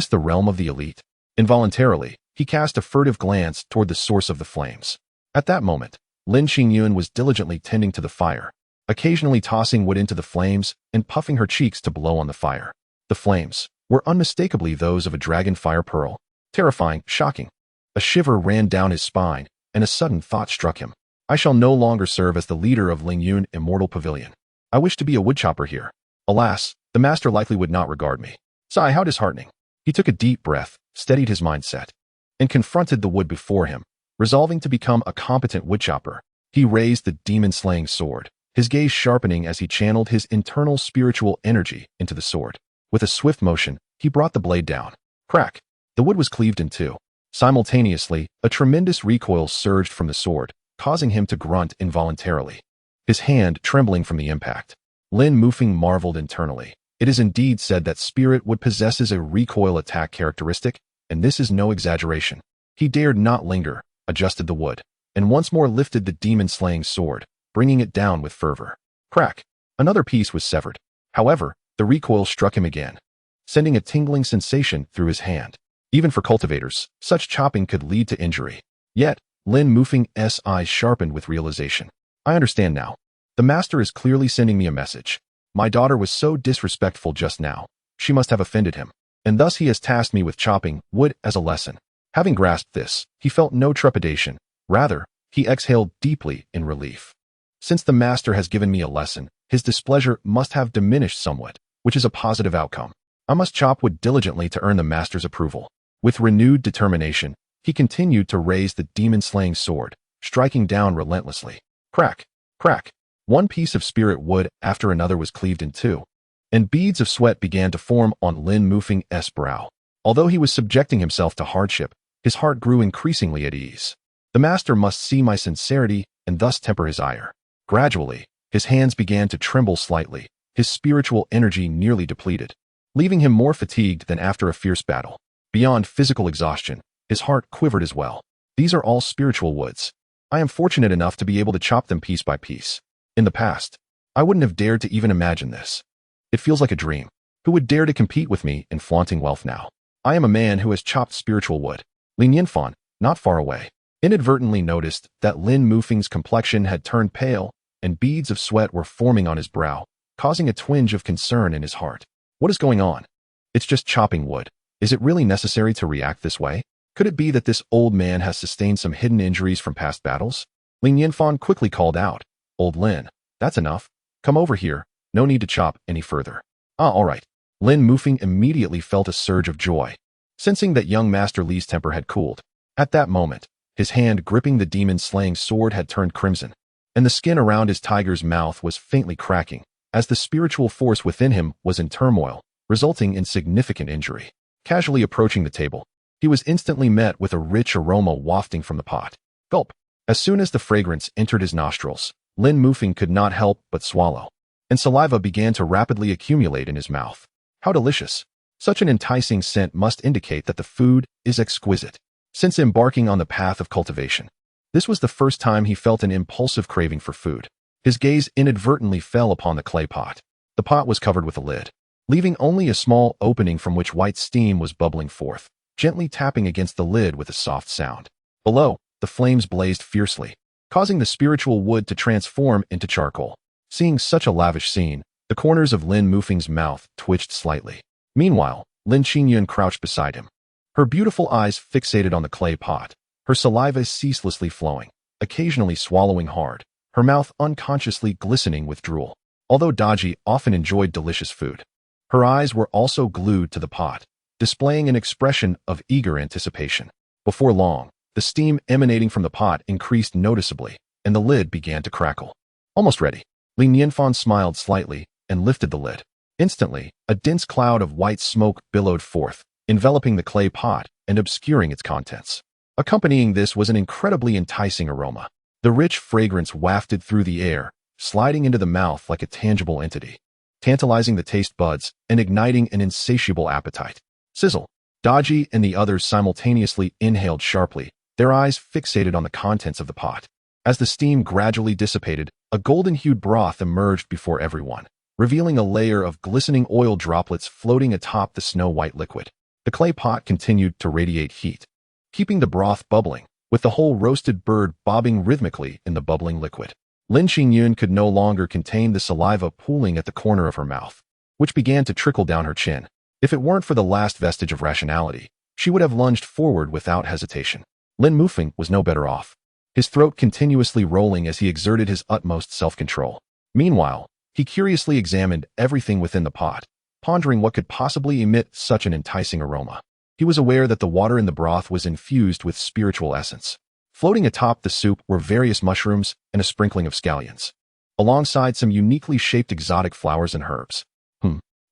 the realm of the elite? Involuntarily, he cast a furtive glance toward the source of the flames. At that moment, Lin Qingyun was diligently tending to the fire, occasionally tossing wood into the flames and puffing her cheeks to blow on the fire. The flames were unmistakably those of a dragon fire pearl. Terrifying, shocking. A shiver ran down his spine, and a sudden thought struck him. I shall no longer serve as the leader of Lingyun Immortal Pavilion. I wish to be a woodchopper here. Alas, the master likely would not regard me. Sigh, how disheartening. He took a deep breath, steadied his mindset, and confronted the wood before him, resolving to become a competent woodchopper. He raised the demon-slaying sword, his gaze sharpening as he channeled his internal spiritual energy into the sword. With a swift motion, he brought the blade down. Crack! The wood was cleaved in two. Simultaneously, a tremendous recoil surged from the sword, causing him to grunt involuntarily, his hand trembling from the impact. Lin Mufeng marveled internally. It is indeed said that spirit wood possesses a recoil attack characteristic, and this is no exaggeration. He dared not linger, adjusted the wood, and once more lifted the demon-slaying sword, bringing it down with fervor. Crack! Another piece was severed. However, the recoil struck him again, sending a tingling sensation through his hand. Even for cultivators, such chopping could lead to injury. Yet, Lin Mufeng's eyes sharpened with realization. I understand now. The master is clearly sending me a message. My daughter was so disrespectful just now. She must have offended him. And thus he has tasked me with chopping wood as a lesson. Having grasped this, he felt no trepidation. Rather, he exhaled deeply in relief. Since the master has given me a lesson, his displeasure must have diminished somewhat, which is a positive outcome. I must chop wood diligently to earn the master's approval. With renewed determination, he continued to raise the demon-slaying sword, striking down relentlessly. Crack, crack. One piece of spirit wood after another was cleaved in two, and beads of sweat began to form on Lin Mufeng's brow. Although he was subjecting himself to hardship, his heart grew increasingly at ease. The master must see my sincerity and thus temper his ire. Gradually, his hands began to tremble slightly, his spiritual energy nearly depleted, leaving him more fatigued than after a fierce battle. Beyond physical exhaustion, his heart quivered as well. These are all spiritual woods. I am fortunate enough to be able to chop them piece by piece. In the past, I wouldn't have dared to even imagine this. It feels like a dream. Who would dare to compete with me in flaunting wealth now? I am a man who has chopped spiritual wood. Nianfan, not far away, inadvertently noticed that Lin Mufeng's complexion had turned pale and beads of sweat were forming on his brow, causing a twinge of concern in his heart. What is going on? It's just chopping wood. Is it really necessary to react this way? Could it be that this old man has sustained some hidden injuries from past battles? Nianfan quickly called out, "Old Lin, that's enough. Come over here. No need to chop any further." "Ah, all right." Lin Mufeng immediately felt a surge of joy, sensing that young Master Li's temper had cooled. At that moment, his hand gripping the demon-slaying sword had turned crimson, and the skin around his tiger's mouth was faintly cracking, as the spiritual force within him was in turmoil, resulting in significant injury. Casually approaching the table, he was instantly met with a rich aroma wafting from the pot. Gulp! As soon as the fragrance entered his nostrils, Lin Mufeng could not help but swallow, and saliva began to rapidly accumulate in his mouth. How delicious! Such an enticing scent must indicate that the food is exquisite. Since embarking on the path of cultivation, this was the first time he felt an impulsive craving for food. His gaze inadvertently fell upon the clay pot. The pot was covered with a lid, leaving only a small opening from which white steam was bubbling forth, gently tapping against the lid with a soft sound. Below, the flames blazed fiercely, causing the spiritual wood to transform into charcoal. Seeing such a lavish scene, the corners of Lin Mufeng's mouth twitched slightly. Meanwhile, Lin Qingyun crouched beside him, her beautiful eyes fixated on the clay pot, her saliva ceaselessly flowing, occasionally swallowing hard, her mouth unconsciously glistening with drool. Although Daji often enjoyed delicious food, her eyes were also glued to the pot, displaying an expression of eager anticipation. Before long, the steam emanating from the pot increased noticeably, and the lid began to crackle. Almost ready. Li Nianfan smiled slightly and lifted the lid. Instantly, a dense cloud of white smoke billowed forth, enveloping the clay pot and obscuring its contents. Accompanying this was an incredibly enticing aroma. The rich fragrance wafted through the air, sliding into the mouth like a tangible entity, tantalizing the taste buds and igniting an insatiable appetite. Sizzle! Daji and the others simultaneously inhaled sharply, their eyes fixated on the contents of the pot. As the steam gradually dissipated, a golden-hued broth emerged before everyone, revealing a layer of glistening oil droplets floating atop the snow-white liquid. The clay pot continued to radiate heat, keeping the broth bubbling, with the whole roasted bird bobbing rhythmically in the bubbling liquid. Lin Qingyun could no longer contain the saliva pooling at the corner of her mouth, which began to trickle down her chin. If it weren't for the last vestige of rationality, she would have lunged forward without hesitation. Lin Mufeng was no better off, his throat continuously rolling as he exerted his utmost self-control. Meanwhile, he curiously examined everything within the pot, pondering what could possibly emit such an enticing aroma. He was aware that the water in the broth was infused with spiritual essence. Floating atop the soup were various mushrooms and a sprinkling of scallions, alongside some uniquely shaped exotic flowers and herbs.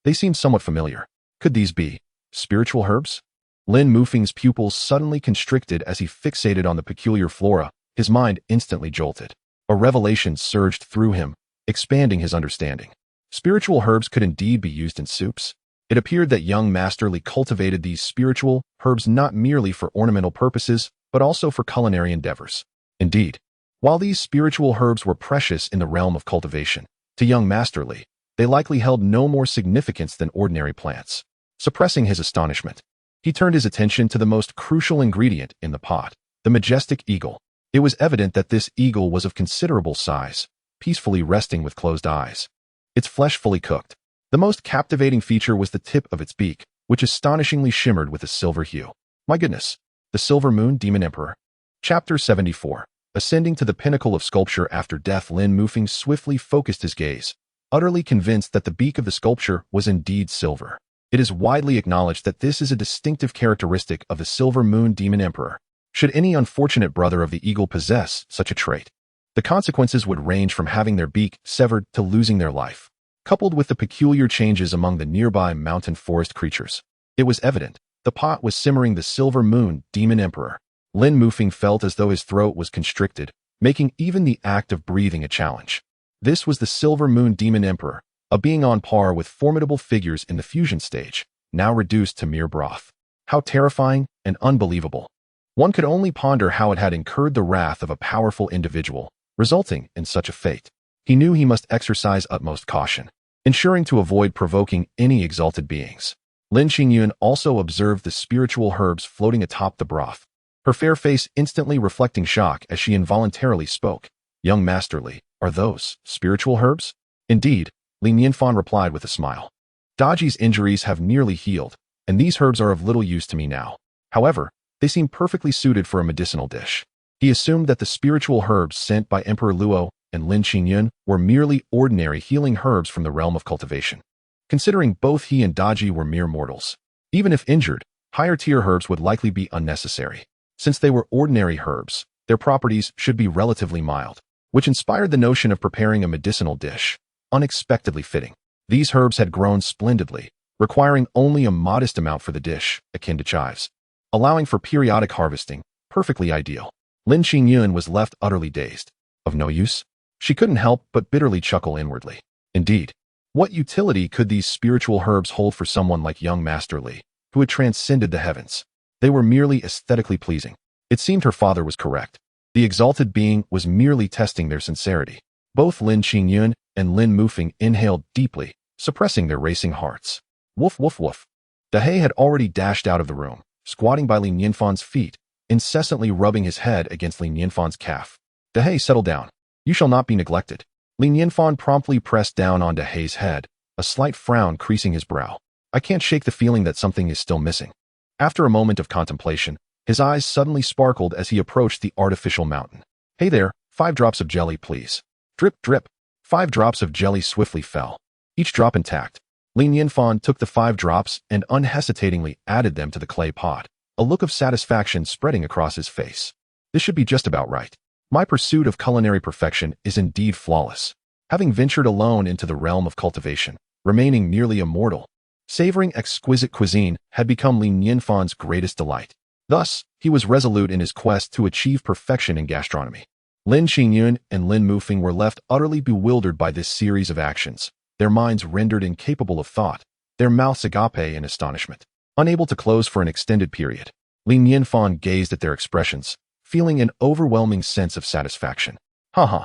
They seemed somewhat familiar. Could these be spiritual herbs? Lin Mufeng's pupils suddenly constricted as he fixated on the peculiar flora. His mind instantly jolted. A revelation surged through him, expanding his understanding. Spiritual herbs could indeed be used in soups. It appeared that young Master Li cultivated these spiritual herbs not merely for ornamental purposes, but also for culinary endeavors. Indeed, while these spiritual herbs were precious in the realm of cultivation, to young Master Li, they likely held no more significance than ordinary plants. Suppressing his astonishment, he turned his attention to the most crucial ingredient in the pot, the majestic eagle. It was evident that this eagle was of considerable size, peacefully resting with closed eyes, its flesh fully cooked. The most captivating feature was the tip of its beak, which astonishingly shimmered with a silver hue. My goodness! The Silver Moon Demon Emperor. Chapter 74. Ascending to the pinnacle of sculpture after death, Lin Mufeng swiftly focused his gaze, utterly convinced that the beak of the sculpture was indeed silver. It is widely acknowledged that this is a distinctive characteristic of the Silver Moon Demon Emperor. Should any unfortunate brother of the eagle possess such a trait, The consequences would range from having their beak severed to losing their life, coupled with the peculiar changes among the nearby mountain forest creatures. It was evident the pot was simmering the silver moon demon emperor. Lin Mufeng felt as though his throat was constricted, making even the act of breathing a challenge. This was the silver moon demon emperor, a being on par with formidable figures in the fusion stage, now reduced to mere broth. How terrifying and unbelievable. One could only ponder how it had incurred the wrath of a powerful individual, resulting in such a fate. He knew he must exercise utmost caution, ensuring to avoid provoking any exalted beings. Lin Qingyun also observed the spiritual herbs floating atop the broth, her fair face instantly reflecting shock as she involuntarily spoke. Young Master Li, are those spiritual herbs? Indeed, Li Nianfan replied with a smile. Daji's injuries have nearly healed, and these herbs are of little use to me now. However, they seem perfectly suited for a medicinal dish. He assumed that the spiritual herbs sent by Emperor Luo and Lin Qingyun were merely ordinary healing herbs from the realm of cultivation. Considering both he and Daji were mere mortals, even if injured, higher-tier herbs would likely be unnecessary. Since they were ordinary herbs, their properties should be relatively mild, which inspired the notion of preparing a medicinal dish, unexpectedly fitting. These herbs had grown splendidly, requiring only a modest amount for the dish, akin to chives, allowing for periodic harvesting, perfectly ideal. Lin Qingyun was left utterly dazed. Of no use? She couldn't help but bitterly chuckle inwardly. Indeed, what utility could these spiritual herbs hold for someone like young Master Li, who had transcended the heavens? They were merely aesthetically pleasing. It seemed her father was correct. The exalted being was merely testing their sincerity. Both Lin Qingyun and Lin Mufeng inhaled deeply, suppressing their racing hearts. Woof woof woof. Dahei had already dashed out of the room, squatting by Li Nianfan's feet, incessantly rubbing his head against Li Nianfan's calf. Dahei, settle down. You shall not be neglected. Li Nianfan promptly pressed down on Dahei's head, a slight frown creasing his brow. I can't shake the feeling that something is still missing. After a moment of contemplation, his eyes suddenly sparkled as he approached the artificial mountain. Hey there, 5 drops of jelly, please. Drip, drip. 5 drops of jelly swiftly fell, each drop intact. Li Nianfan took the 5 drops and unhesitatingly added them to the clay pot, a look of satisfaction spreading across his face. This should be just about right. My pursuit of culinary perfection is indeed flawless. Having ventured alone into the realm of cultivation, remaining merely immortal, savoring exquisite cuisine had become Li Nianfan's greatest delight. Thus, he was resolute in his quest to achieve perfection in gastronomy. Lin Qingyun and Lin Mufeng were left utterly bewildered by this series of actions, their minds rendered incapable of thought, their mouths agape in astonishment. Unable to close for an extended period, Li Nianfan gazed at their expressions, feeling an overwhelming sense of satisfaction. Haha.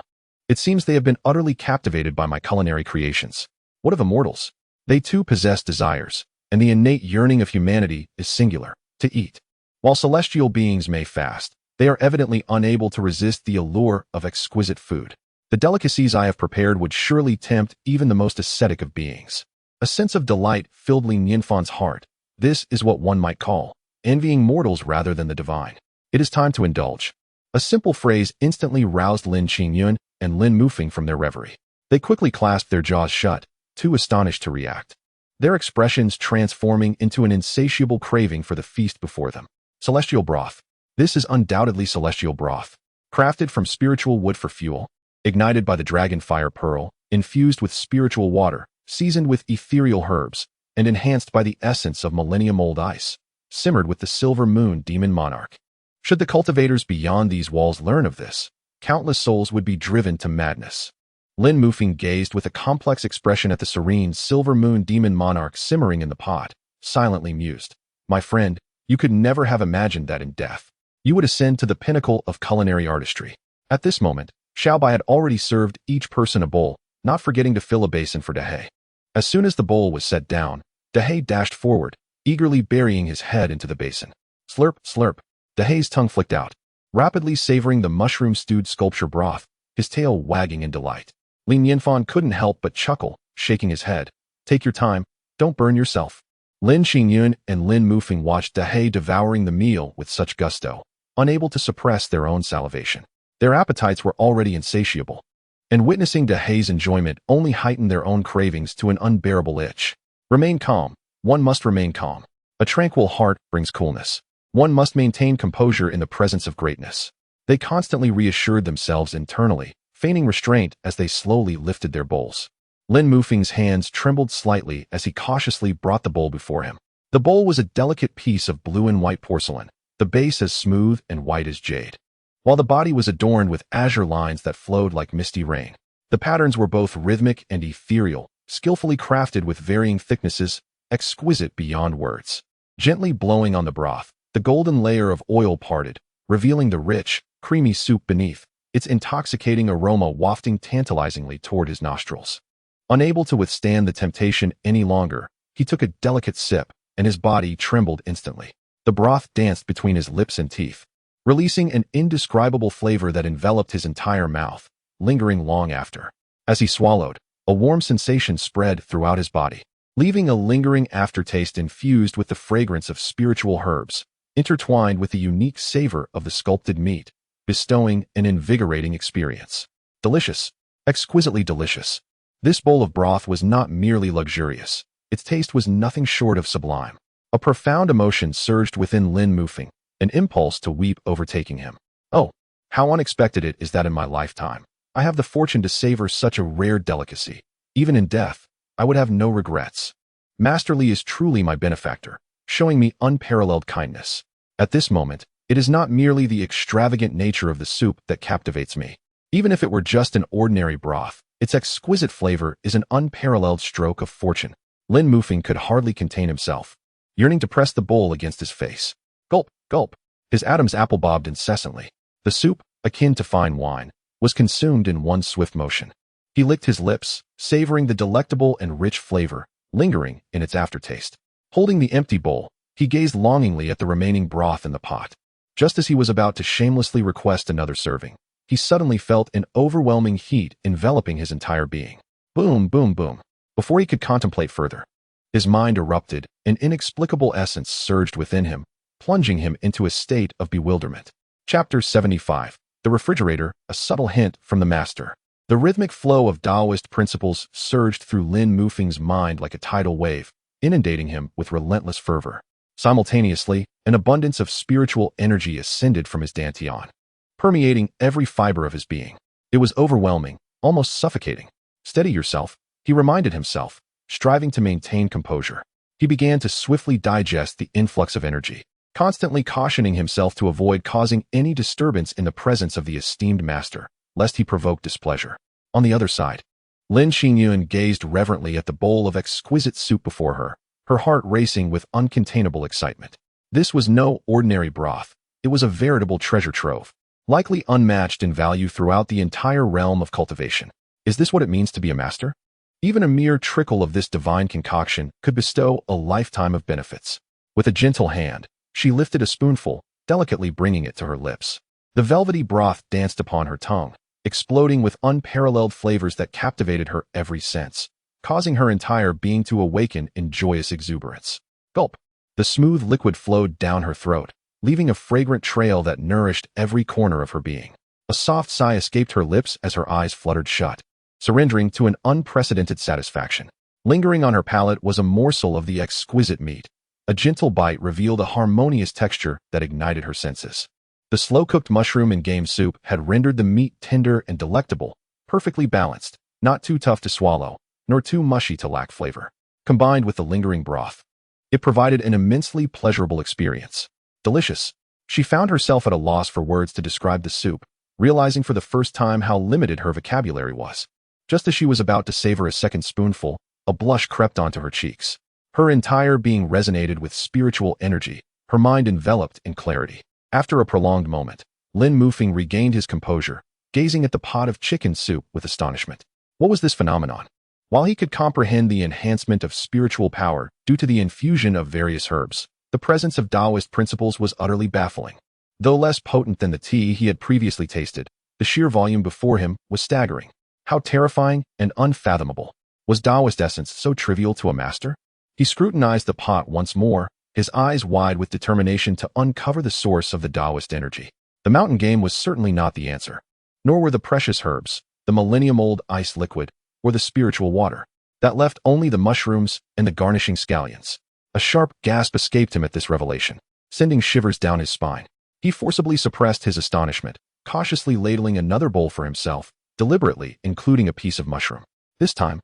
It seems they have been utterly captivated by my culinary creations. What of immortals? They too possess desires, and the innate yearning of humanity is singular, to eat. While celestial beings may fast, they are evidently unable to resist the allure of exquisite food. The delicacies I have prepared would surely tempt even the most ascetic of beings. A sense of delight filled Li Nianfan's heart. This is what one might call envying mortals rather than the divine. It is time to indulge. A simple phrase instantly roused Lin Qingyun and Lin Mufeng from their reverie. They quickly clasped their jaws shut, too astonished to react, their expressions transforming into an insatiable craving for the feast before them. Celestial broth. This is undoubtedly celestial broth, crafted from spiritual wood for fuel, ignited by the dragon fire pearl, infused with spiritual water, seasoned with ethereal herbs, and enhanced by the essence of millennium-old ice, simmered with the silver moon demon monarch. Should the cultivators beyond these walls learn of this, countless souls would be driven to madness. Lin Mufeng gazed with a complex expression at the serene silver moon demon monarch simmering in the pot, silently mused. My friend, you could never have imagined that in death you would ascend to the pinnacle of culinary artistry. At this moment, Xiaobai had already served each person a bowl, not forgetting to fill a basin for Dahei. As soon as the bowl was set down, Dahei dashed forward, eagerly burying his head into the basin. Slurp, slurp. Dahei's tongue flicked out, rapidly savoring the mushroom-stewed sculpture broth, his tail wagging in delight. Li Nianfan couldn't help but chuckle, shaking his head. Take your time, don't burn yourself. Lin Qingyun and Lin Mufeng watched Dahei devouring the meal with such gusto, unable to suppress their own salivation. Their appetites were already insatiable, and witnessing Dahei's enjoyment only heightened their own cravings to an unbearable itch. Remain calm. One must remain calm. A tranquil heart brings coolness. One must maintain composure in the presence of greatness. They constantly reassured themselves internally, feigning restraint as they slowly lifted their bowls. Lin Mufing's hands trembled slightly as he cautiously brought the bowl before him. The bowl was a delicate piece of blue and white porcelain, the base as smooth and white as jade, while the body was adorned with azure lines that flowed like misty rain. The patterns were both rhythmic and ethereal, skillfully crafted with varying thicknesses, exquisite beyond words. Gently blowing on the broth, the golden layer of oil parted, revealing the rich, creamy soup beneath, its intoxicating aroma wafting tantalizingly toward his nostrils. Unable to withstand the temptation any longer, he took a delicate sip, and his body trembled instantly. The broth danced between his lips and teeth, releasing an indescribable flavor that enveloped his entire mouth, lingering long after. As he swallowed, a warm sensation spread throughout his body, leaving a lingering aftertaste infused with the fragrance of spiritual herbs, intertwined with the unique savor of the sculpted meat, bestowing an invigorating experience. Delicious. Exquisitely delicious. This bowl of broth was not merely luxurious. Its taste was nothing short of sublime. A profound emotion surged within Lin Mufing, an impulse to weep overtaking him. Oh, how unexpected it is that in my lifetime, I have the fortune to savor such a rare delicacy. Even in death, I would have no regrets. Master Li is truly my benefactor, showing me unparalleled kindness. At this moment, it is not merely the extravagant nature of the soup that captivates me. Even if it were just an ordinary broth, its exquisite flavor is an unparalleled stroke of fortune. Lin Mufing could hardly contain himself, yearning to press the bowl against his face. Gulp, gulp. His Adam's apple bobbed incessantly. The soup, akin to fine wine, was consumed in one swift motion. He licked his lips, savoring the delectable and rich flavor, lingering in its aftertaste. Holding the empty bowl, he gazed longingly at the remaining broth in the pot. Just as he was about to shamelessly request another serving, he suddenly felt an overwhelming heat enveloping his entire being. Boom, boom, boom. Before he could contemplate further, his mind erupted, an inexplicable essence surged within him, plunging him into a state of bewilderment. Chapter 75. The Refrigerator, a subtle hint from the Master. The rhythmic flow of Taoist principles surged through Lin Mufing's mind like a tidal wave, inundating him with relentless fervor. Simultaneously, an abundance of spiritual energy ascended from his dantian, permeating every fiber of his being. It was overwhelming, almost suffocating. Steady yourself, he reminded himself, striving to maintain composure. He began to swiftly digest the influx of energy, constantly cautioning himself to avoid causing any disturbance in the presence of the esteemed master, lest he provoke displeasure. On the other side, Lin Xingyun gazed reverently at the bowl of exquisite soup before her heart racing with uncontainable excitement. This was no ordinary broth. It was a veritable treasure trove, likely unmatched in value throughout the entire realm of cultivation. Is this what it means to be a master? Even a mere trickle of this divine concoction could bestow a lifetime of benefits. With a gentle hand, she lifted a spoonful, delicately bringing it to her lips. The velvety broth danced upon her tongue, exploding with unparalleled flavors that captivated her every sense, causing her entire being to awaken in joyous exuberance. Gulp! The smooth liquid flowed down her throat, leaving a fragrant trail that nourished every corner of her being. A soft sigh escaped her lips as her eyes fluttered shut, surrendering to an unprecedented satisfaction. Lingering on her palate was a morsel of the exquisite meat. A gentle bite revealed a harmonious texture that ignited her senses. The slow-cooked mushroom and game soup had rendered the meat tender and delectable, perfectly balanced, not too tough to swallow, nor too mushy to lack flavor. Combined with the lingering broth, it provided an immensely pleasurable experience. Delicious. She found herself at a loss for words to describe the soup, realizing for the first time how limited her vocabulary was. Just as she was about to savor a second spoonful, a blush crept onto her cheeks. Her entire being resonated with spiritual energy, her mind enveloped in clarity. After a prolonged moment, Lin Mufing regained his composure, gazing at the pot of chicken soup with astonishment. What was this phenomenon? While he could comprehend the enhancement of spiritual power due to the infusion of various herbs, the presence of Taoist principles was utterly baffling. Though less potent than the tea he had previously tasted, the sheer volume before him was staggering. How terrifying and unfathomable. Was Taoist essence so trivial to a master? He scrutinized the pot once more, his eyes wide with determination to uncover the source of the Taoist energy. The mountain game was certainly not the answer, nor were the precious herbs, the millennium-old ice liquid, or the spiritual water. That left only the mushrooms and the garnishing scallions. A sharp gasp escaped him at this revelation, sending shivers down his spine. He forcibly suppressed his astonishment, cautiously ladling another bowl for himself, deliberately including a piece of mushroom. This time,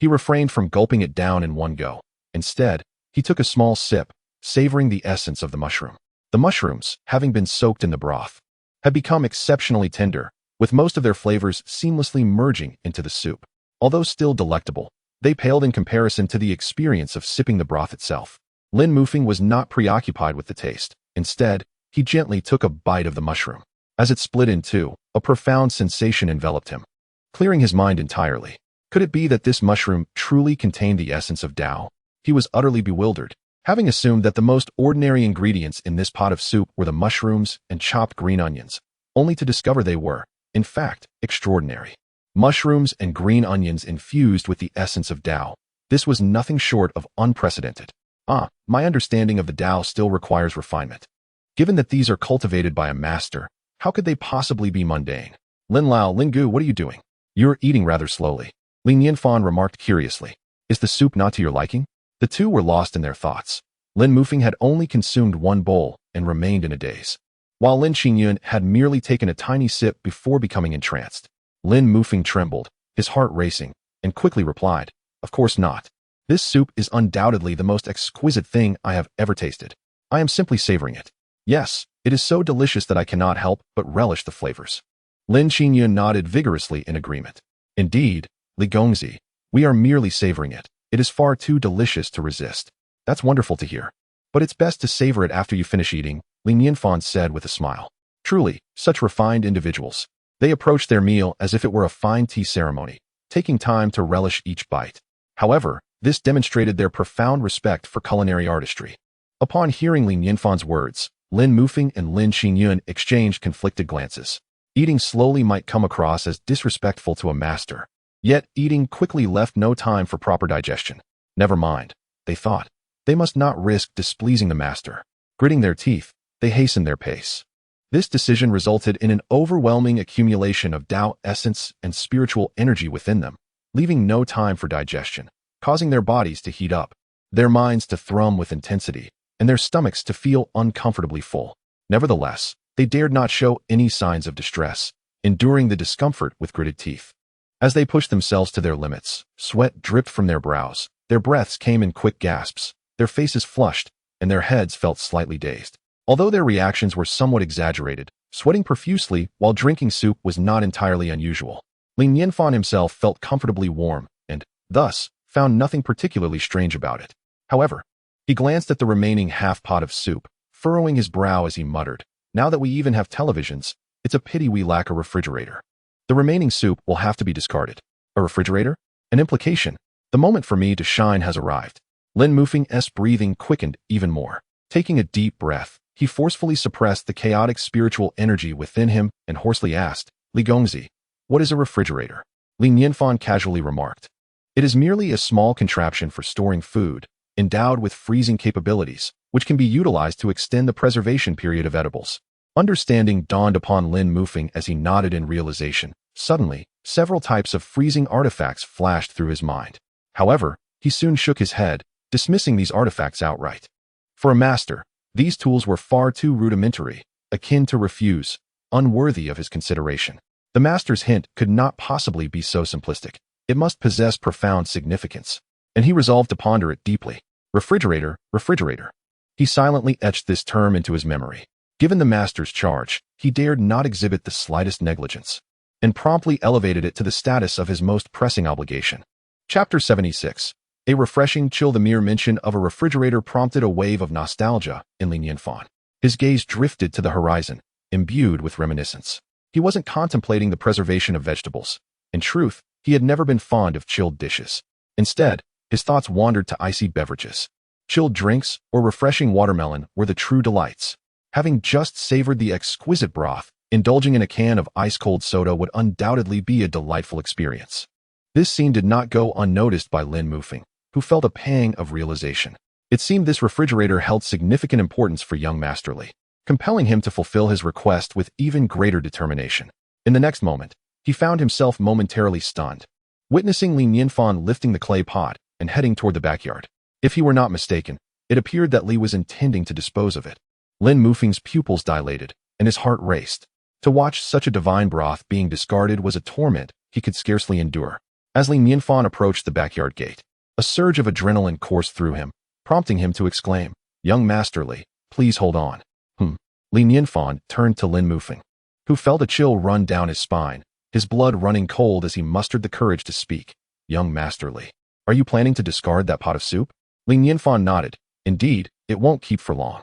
he refrained from gulping it down in one go. Instead, he took a small sip, savoring the essence of the mushroom. The mushrooms, having been soaked in the broth, had become exceptionally tender, with most of their flavors seamlessly merging into the soup. Although still delectable, they paled in comparison to the experience of sipping the broth itself. Lin Mufeng was not preoccupied with the taste. Instead, he gently took a bite of the mushroom. As it split in two, a profound sensation enveloped him, clearing his mind entirely. Could it be that this mushroom truly contained the essence of Tao? He was utterly bewildered, having assumed that the most ordinary ingredients in this pot of soup were the mushrooms and chopped green onions, only to discover they were, in fact, extraordinary. Mushrooms and green onions infused with the essence of Tao. This was nothing short of unprecedented. My understanding of the Tao still requires refinement. Given that these are cultivated by a master, how could they possibly be mundane? Lin Lao, Lin Gu, what are you doing? You're eating rather slowly. Li Nianfan remarked curiously. Is the soup not to your liking? The two were lost in their thoughts. Lin Mufeng had only consumed one bowl and remained in a daze, while Lin Xingyun had merely taken a tiny sip before becoming entranced. Lin Mufeng trembled, his heart racing, and quickly replied, "Of course not. This soup is undoubtedly the most exquisite thing I have ever tasted. I am simply savoring it. Yes, it is so delicious that I cannot help but relish the flavors." Lin Xingyun nodded vigorously in agreement. "Indeed, Li Gongzi, we are merely savoring it. It is far too delicious to resist." "That's wonderful to hear. But it's best to savor it after you finish eating," Li Nianfan said with a smile. Truly, such refined individuals. They approached their meal as if it were a fine tea ceremony, taking time to relish each bite. However, this demonstrated their profound respect for culinary artistry. Upon hearing Li Nianfan's words, Lin Mufeng and Lin Xingyun exchanged conflicted glances. Eating slowly might come across as disrespectful to a master, yet eating quickly left no time for proper digestion. Never mind, they thought. They must not risk displeasing the master. Gritting their teeth, they hastened their pace. This decision resulted in an overwhelming accumulation of Tao essence and spiritual energy within them, leaving no time for digestion, causing their bodies to heat up, their minds to thrum with intensity, and their stomachs to feel uncomfortably full. Nevertheless, they dared not show any signs of distress, enduring the discomfort with gritted teeth. As they pushed themselves to their limits, sweat dripped from their brows, their breaths came in quick gasps, their faces flushed, and their heads felt slightly dazed. Although their reactions were somewhat exaggerated, sweating profusely while drinking soup was not entirely unusual. Li Nianfan himself felt comfortably warm, and, thus, found nothing particularly strange about it. However, he glanced at the remaining half-pot of soup, furrowing his brow as he muttered, "Now that we even have televisions, it's a pity we lack a refrigerator. The remaining soup will have to be discarded." A refrigerator? An implication. The moment for me to shine has arrived. Lin Mufeng's breathing quickened even more. Taking a deep breath, he forcefully suppressed the chaotic spiritual energy within him and hoarsely asked, "Li Gongzi, what is a refrigerator?" Li Nianfan casually remarked, "It is merely a small contraption for storing food, endowed with freezing capabilities, which can be utilized to extend the preservation period of edibles." Understanding dawned upon Lin Mufeng as he nodded in realization. Suddenly, several types of freezing artifacts flashed through his mind. However, he soon shook his head, dismissing these artifacts outright. For a master, these tools were far too rudimentary, akin to refuse, unworthy of his consideration. The master's hint could not possibly be so simplistic. It must possess profound significance, and he resolved to ponder it deeply. Refrigerator, refrigerator. He silently etched this term into his memory. Given the master's charge, he dared not exhibit the slightest negligence, and promptly elevated it to the status of his most pressing obligation. Chapter 76. A refreshing chill. The mere mention of a refrigerator prompted a wave of nostalgia in Li Nianfan. His gaze drifted to the horizon, imbued with reminiscence. He wasn't contemplating the preservation of vegetables. In truth, he had never been fond of chilled dishes. Instead, his thoughts wandered to icy beverages. Chilled drinks or refreshing watermelon were the true delights. Having just savored the exquisite broth, indulging in a can of ice-cold soda would undoubtedly be a delightful experience. This scene did not go unnoticed by Lin Mufeng, who felt a pang of realization. It seemed this refrigerator held significant importance for young Master Li, compelling him to fulfill his request with even greater determination. In the next moment, he found himself momentarily stunned, witnessing Li Nianfan lifting the clay pot and heading toward the backyard. If he were not mistaken, it appeared that Li was intending to dispose of it. Lin Mufeng's pupils dilated, and his heart raced. To watch such a divine broth being discarded was a torment he could scarcely endure. As Li Nianfan approached the backyard gate, a surge of adrenaline coursed through him, prompting him to exclaim, "Young Master Li, please hold on." Li Nianfan turned to Lin Mufeng, who felt a chill run down his spine, his blood running cold as he mustered the courage to speak. "Young Master Li, are you planning to discard that pot of soup?" Li Nianfan nodded. "Indeed, it won't keep for long.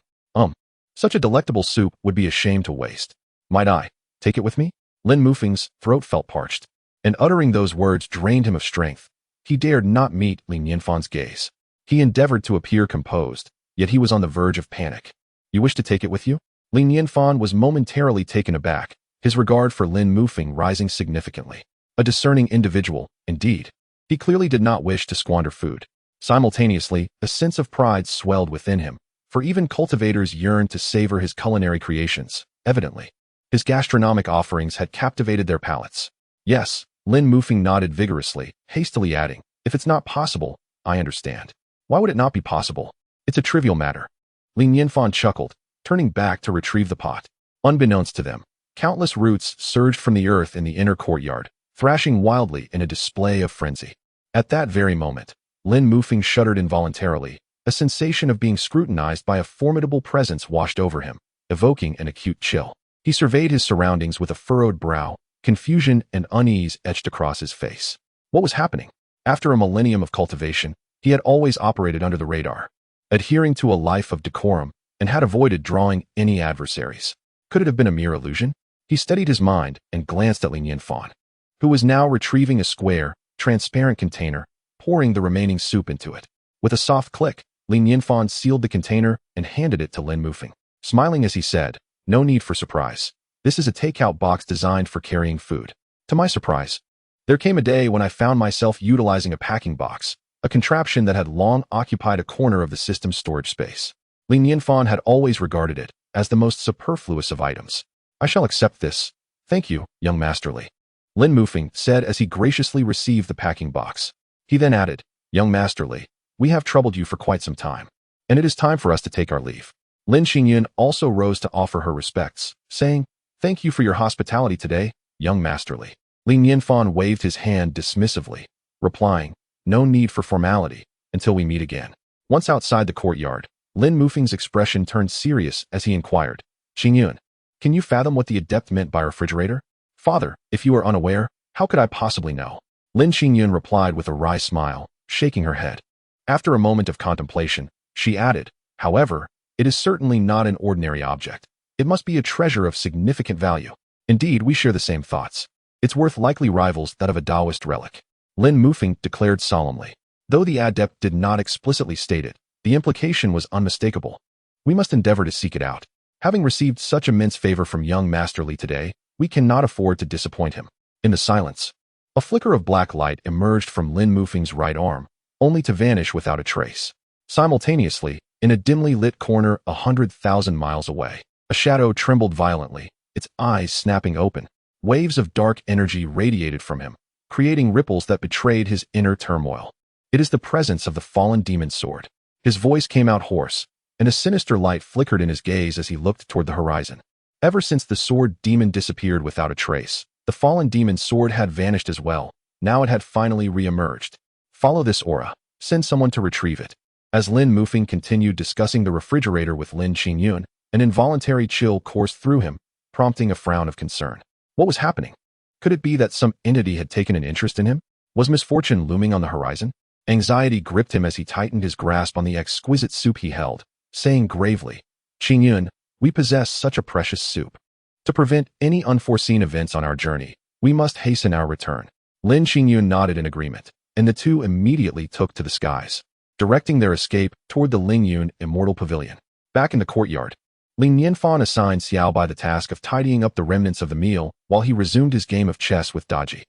Such a delectable soup would be a shame to waste. Might I take it with me?" Lin Mufeng's throat felt parched, and uttering those words drained him of strength. He dared not meet Li Nianfan's gaze. He endeavored to appear composed, yet he was on the verge of panic. "You wish to take it with you?" Li Nianfan was momentarily taken aback, his regard for Lin Mufeng rising significantly. A discerning individual, indeed. He clearly did not wish to squander food. Simultaneously, a sense of pride swelled within him, for even cultivators yearned to savor his culinary creations. Evidently, his gastronomic offerings had captivated their palates. "Yes," Lin Mufeng nodded vigorously, hastily adding, "If it's not possible, I understand." "Why would it not be possible? It's a trivial matter." Li Nianfan chuckled, turning back to retrieve the pot. Unbeknownst to them, countless roots surged from the earth in the inner courtyard, thrashing wildly in a display of frenzy. At that very moment, Lin Mufeng shuddered involuntarily. A sensation of being scrutinized by a formidable presence washed over him, evoking an acute chill. He surveyed his surroundings with a furrowed brow, confusion and unease etched across his face. What was happening? After a millennium of cultivation, he had always operated under the radar, adhering to a life of decorum, and had avoided drawing any adversaries. Could it have been a mere illusion? He steadied his mind and glanced at Li Nianfan, who was now retrieving a square, transparent container, pouring the remaining soup into it. With a soft click, Li Nianfan sealed the container and handed it to Lin Mufeng, smiling as he said, "No need for surprise. This is a takeout box designed for carrying food." To my surprise, there came a day when I found myself utilizing a packing box, a contraption that had long occupied a corner of the system's storage space. Li Nianfan had always regarded it as the most superfluous of items. "I shall accept this. Thank you, young Master Li," Lin Mufeng said as he graciously received the packing box. He then added, "Young Master Li, we have troubled you for quite some time, and it is time for us to take our leave." Lin Xingyun also rose to offer her respects, saying, "Thank you for your hospitality today, young Master Li." Li Nianfan waved his hand dismissively, replying, "No need for formality, until we meet again." Once outside the courtyard, Lin Mufeng's expression turned serious as he inquired, "Xingyun, can you fathom what the adept meant by refrigerator?" "Father, if you are unaware, how could I possibly know?" Lin Xingyun replied with a wry smile, shaking her head. After a moment of contemplation, she added, "However, it is certainly not an ordinary object. It must be a treasure of significant value. Indeed, we share the same thoughts. Its worth likely rivals that of a Taoist relic." Lin Mufeng declared solemnly. Though the adept did not explicitly state it, the implication was unmistakable. "We must endeavor to seek it out. Having received such immense favor from young Master Li today, we cannot afford to disappoint him." In the silence, a flicker of black light emerged from Lin Mufeng's right arm, only to vanish without a trace. Simultaneously, in a dimly lit corner 100,000 miles away, a shadow trembled violently, its eyes snapping open. Waves of dark energy radiated from him, creating ripples that betrayed his inner turmoil. "It is the presence of the fallen demon's sword." His voice came out hoarse, and a sinister light flickered in his gaze as he looked toward the horizon. Ever since the sword demon disappeared without a trace, the fallen demon's sword had vanished as well. Now it had finally re-emerged. "Follow this aura. Send someone to retrieve it." As Lin Mufeng continued discussing the refrigerator with Lin Xingyun, an involuntary chill coursed through him, prompting a frown of concern. What was happening? Could it be that some entity had taken an interest in him? Was misfortune looming on the horizon? Anxiety gripped him as he tightened his grasp on the exquisite soup he held, saying gravely, "Xingyun, we possess such a precious soup. To prevent any unforeseen events on our journey, we must hasten our return." Lin Xingyun nodded in agreement, and the two immediately took to the skies, directing their escape toward the Lingyun Immortal Pavilion. Back in the courtyard, Li Nianfan assigned Xiao Bai the task of tidying up the remnants of the meal while he resumed his game of chess with Daji.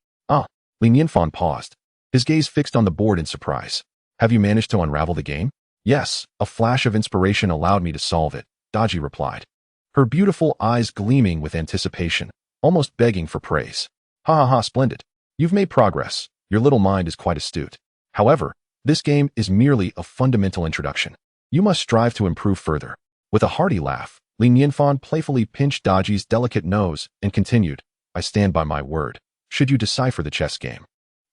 Li Nianfan paused, his gaze fixed on the board in surprise. "Have you managed to unravel the game?" "Yes, a flash of inspiration allowed me to solve it," Daji replied, her beautiful eyes gleaming with anticipation, almost begging for praise. "Ha ha ha, splendid. You've made progress. Your little mind is quite astute. However, this game is merely a fundamental introduction. You must strive to improve further." With a hearty laugh, Li Nianfan playfully pinched Daji's delicate nose and continued, I stand by my word. Should you decipher the chess game,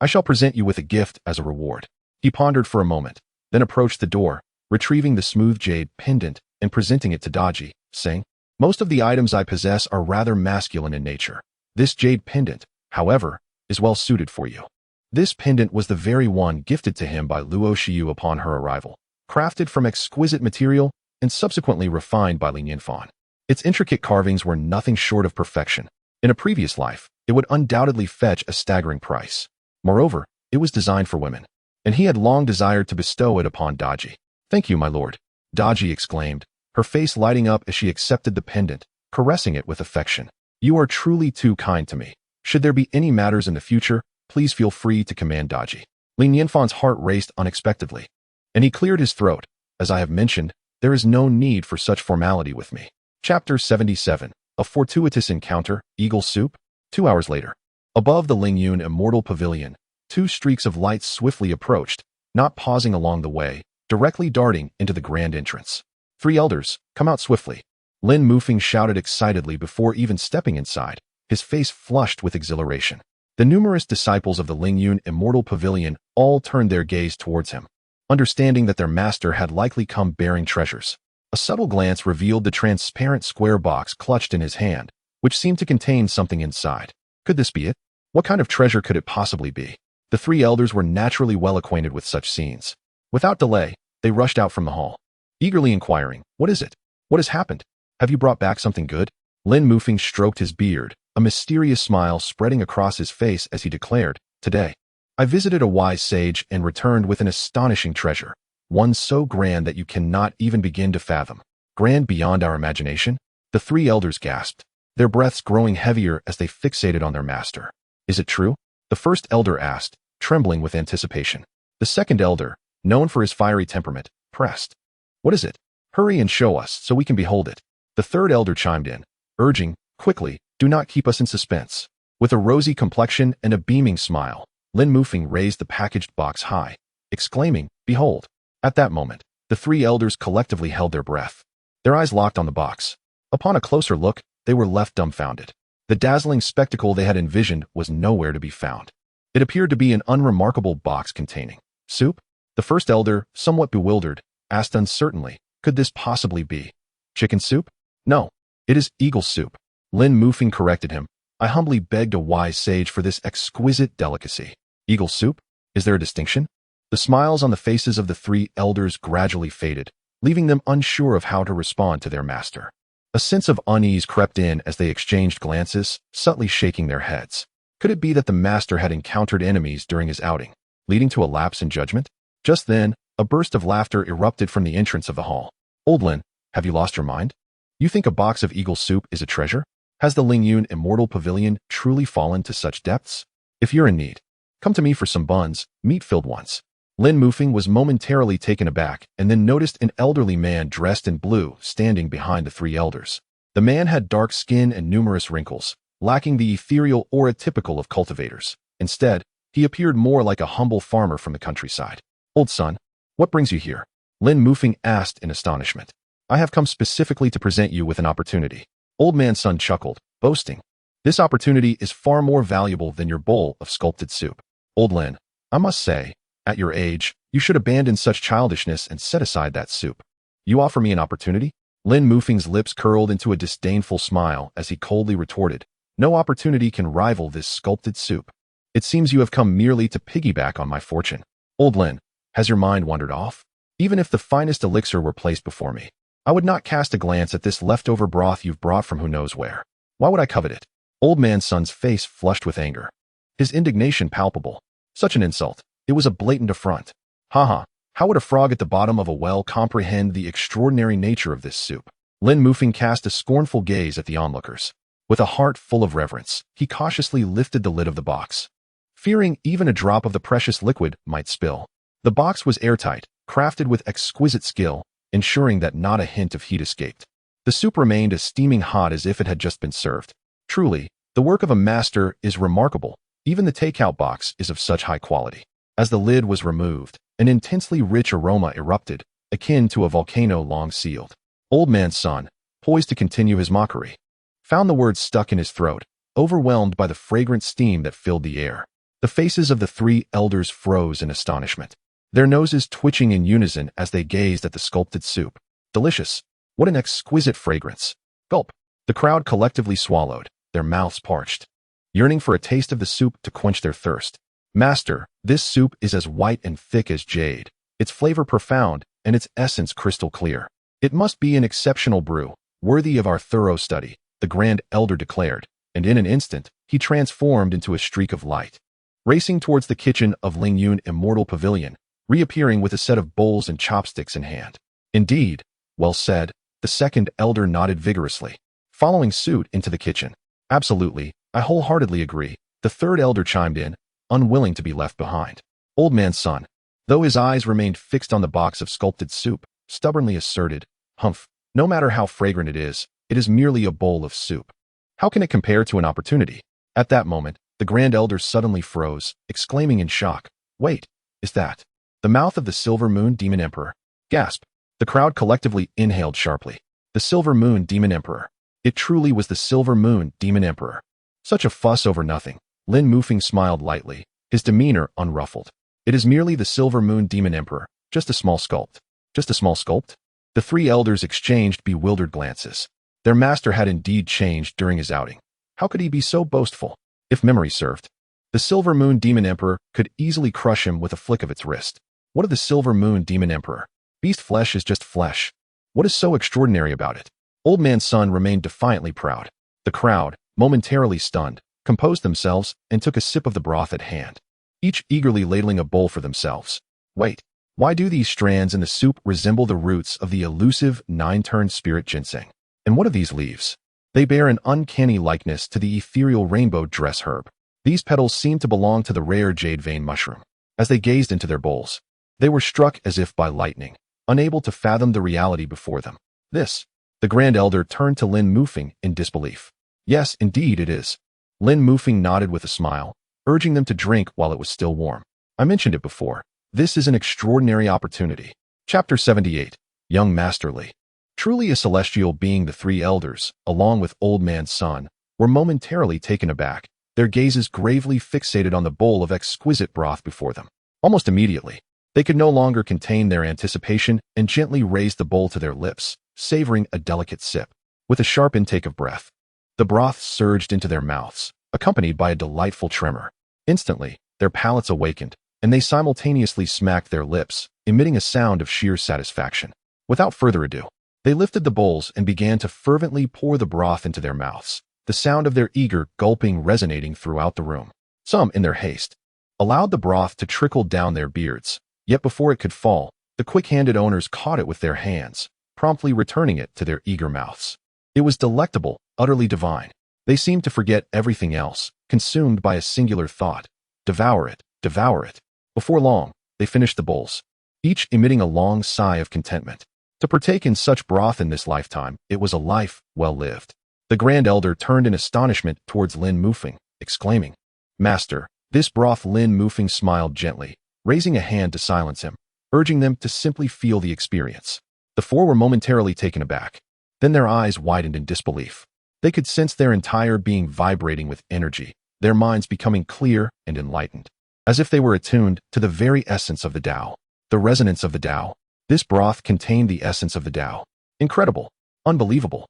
I shall present you with a gift as a reward. He pondered for a moment, then approached the door, retrieving the smooth jade pendant and presenting it to Daji, saying, most of the items I possess are rather masculine in nature. This jade pendant, however, is well suited for you. This pendant was the very one gifted to him by Luo Xiu upon her arrival, crafted from exquisite material and subsequently refined by Li Nianfan. Its intricate carvings were nothing short of perfection. In a previous life, it would undoubtedly fetch a staggering price. Moreover, it was designed for women, and he had long desired to bestow it upon Daji. Thank you, my lord, Daji exclaimed, her face lighting up as she accepted the pendant, caressing it with affection. You are truly too kind to me. Should there be any matters in the future, please feel free to command Daji. Li Nianfan's heart raced unexpectedly, and he cleared his throat. As I have mentioned, there is no need for such formality with me. Chapter 77. A fortuitous encounter, Eagle Soup. 2 hours later. Above the Lingyun Immortal Pavilion, two streaks of light swiftly approached, not pausing along the way, directly darting into the grand entrance. 3 elders, come out swiftly. Lin Mufeng shouted excitedly before even stepping inside, his face flushed with exhilaration. The numerous disciples of the Lingyun Immortal Pavilion all turned their gaze towards him, understanding that their master had likely come bearing treasures. A subtle glance revealed the transparent square box clutched in his hand, which seemed to contain something inside. Could this be it? What kind of treasure could it possibly be? The 3 elders were naturally well acquainted with such scenes. Without delay, they rushed out from the hall, eagerly inquiring, what is it? What has happened? Have you brought back something good? Lin Mufeng stroked his beard, a mysterious smile spreading across his face as he declared, today, I visited a wise sage and returned with an astonishing treasure, one so grand that you cannot even begin to fathom. Grand beyond our imagination? The 3 elders gasped, their breaths growing heavier as they fixated on their master. Is it true? The first elder asked, trembling with anticipation. The second elder, known for his fiery temperament, pressed. What is it? Hurry and show us so we can behold it. The third elder chimed in, urging, quickly, do not keep us in suspense. With a rosy complexion and a beaming smile, Lin Mufeng raised the packaged box high, exclaiming, behold. At that moment, the 3 elders collectively held their breath. Their eyes locked on the box. Upon a closer look, they were left dumbfounded. The dazzling spectacle they had envisioned was nowhere to be found. It appeared to be an unremarkable box containing soup. The first elder, somewhat bewildered, asked uncertainly, could this possibly be chicken soup? No, it is eagle soup. Lin Mufeng corrected him. I humbly begged a wise sage for this exquisite delicacy. Eagle soup? Is there a distinction? The smiles on the faces of the 3 elders gradually faded, leaving them unsure of how to respond to their master. A sense of unease crept in as they exchanged glances, subtly shaking their heads. Could it be that the master had encountered enemies during his outing, leading to a lapse in judgment? Just then, a burst of laughter erupted from the entrance of the hall. Old Lin, have you lost your mind? You think a box of eagle soup is a treasure? Has the Lingyun Immortal Pavilion truly fallen to such depths? If you're in need, come to me for some buns, meat-filled ones. Lin Mufeng was momentarily taken aback and then noticed an elderly man dressed in blue standing behind the 3 elders. The man had dark skin and numerous wrinkles, lacking the ethereal aura typical of cultivators. Instead, he appeared more like a humble farmer from the countryside. Old son, what brings you here? Lin Mufeng asked in astonishment. I have come specifically to present you with an opportunity. Old man's son chuckled, boasting. This opportunity is far more valuable than your bowl of sculpted soup. Old Lin, I must say, at your age, you should abandon such childishness and set aside that soup. You offer me an opportunity? Lin Mufeng's lips curled into a disdainful smile as he coldly retorted, no opportunity can rival this sculpted soup. It seems you have come merely to piggyback on my fortune. Old Lin, has your mind wandered off? Even if the finest elixir were placed before me, I would not cast a glance at this leftover broth you've brought from who knows where. Why would I covet it? Old man's son's face flushed with anger, his indignation palpable. Such an insult. It was a blatant affront. Haha, how would a frog at the bottom of a well comprehend the extraordinary nature of this soup? Lin Mufeng cast a scornful gaze at the onlookers. With a heart full of reverence, he cautiously lifted the lid of the box, fearing even a drop of the precious liquid might spill. The box was airtight, crafted with exquisite skill, ensuring that not a hint of heat escaped. The soup remained as steaming hot as if it had just been served. Truly, the work of a master is remarkable. Even the takeout box is of such high quality. As the lid was removed, an intensely rich aroma erupted, akin to a volcano long sealed. Old man's son, poised to continue his mockery. Found the words stuck in his throat, overwhelmed by the fragrant steam that filled the air. The faces of the three elders froze in astonishment, their noses twitching in unison as they gazed at the sculpted soup. Delicious. What an exquisite fragrance. Gulp. The crowd collectively swallowed, their mouths parched, yearning for a taste of the soup to quench their thirst. Master, this soup is as white and thick as jade, its flavor profound, and its essence crystal clear. It must be an exceptional brew, worthy of our thorough study, the Grand Elder declared, and in an instant, he transformed into a streak of light, racing towards the kitchen of Lingyun Immortal Pavilion, reappearing with a set of bowls and chopsticks in hand. Indeed, well said, the second elder nodded vigorously, following suit into the kitchen. Absolutely, I wholeheartedly agree, the third elder chimed in, unwilling to be left behind. Old man's son, though his eyes remained fixed on the box of sculpted soup, stubbornly asserted, "Humph, no matter how fragrant it is merely a bowl of soup. How can it compare to an opportunity?" At that moment, the Grand Elder suddenly froze, exclaiming in shock, "Wait, is that the mouth of the Silver Moon Demon Emperor?" Gasp. The crowd collectively inhaled sharply. The Silver Moon Demon Emperor. It truly was the Silver Moon Demon Emperor. Such a fuss over nothing. Lin Mufeng smiled lightly, his demeanor unruffled. It is merely the Silver Moon Demon Emperor, just a small sculpt. Just a small sculpt? The three elders exchanged bewildered glances. Their master had indeed changed during his outing. How could he be so boastful? If memory served, the Silver Moon Demon Emperor could easily crush him with a flick of its wrist. What of the Silver Moon Demon Emperor? Beast flesh is just flesh. What is so extraordinary about it? Old man's son remained defiantly proud. The crowd, momentarily stunned, composed themselves and took a sip of the broth at hand, each eagerly ladling a bowl for themselves. Wait, why do these strands in the soup resemble the roots of the elusive nine-turned spirit ginseng? And what of these leaves? They bear an uncanny likeness to the ethereal rainbow dress herb. These petals seem to belong to the rare jade vein mushroom. As they gazed into their bowls, they were struck as if by lightning, unable to fathom the reality before them. This. The Grand Elder turned to Lin Mufeng in disbelief. Yes, indeed it is. Lin Mufeng nodded with a smile, urging them to drink while it was still warm. I mentioned it before. This is an extraordinary opportunity. Chapter 78. Young Master Li. Truly a celestial being, the three elders, along with Old Man's son, were momentarily taken aback, their gazes gravely fixated on the bowl of exquisite broth before them. Almost immediately, they could no longer contain their anticipation and gently raised the bowl to their lips, savoring a delicate sip. With a sharp intake of breath, the broth surged into their mouths, accompanied by a delightful tremor. Instantly, their palates awakened, and they simultaneously smacked their lips, emitting a sound of sheer satisfaction. Without further ado, they lifted the bowls and began to fervently pour the broth into their mouths, the sound of their eager gulping resonating throughout the room. Some, in their haste, allowed the broth to trickle down their beards, yet before it could fall, the quick-handed owners caught it with their hands, promptly returning it to their eager mouths. It was delectable, utterly divine. They seemed to forget everything else, consumed by a singular thought. Devour it, devour it. Before long, they finished the bowls, each emitting a long sigh of contentment. To partake in such broth in this lifetime, it was a life well lived. The Grand Elder turned in astonishment towards Lin Mufeng, exclaiming, "Master, this broth." Lin Mufeng smiled gently, raising a hand to silence him, urging them to simply feel the experience. The four were momentarily taken aback. Then their eyes widened in disbelief. They could sense their entire being vibrating with energy, their minds becoming clear and enlightened, as if they were attuned to the very essence of the Tao. The resonance of the Tao. This broth contained the essence of the Tao. Incredible. Unbelievable.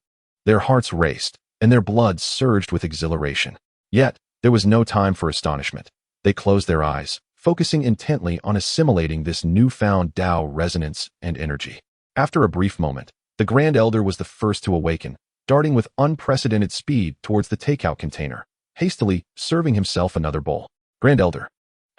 Their hearts raced, and their blood surged with exhilaration. Yet, there was no time for astonishment. They closed their eyes, focusing intently on assimilating this newfound Tao resonance and energy. After a brief moment, the Grand Elder was the first to awaken, darting with unprecedented speed towards the takeout container, hastily serving himself another bowl. "Grand Elder,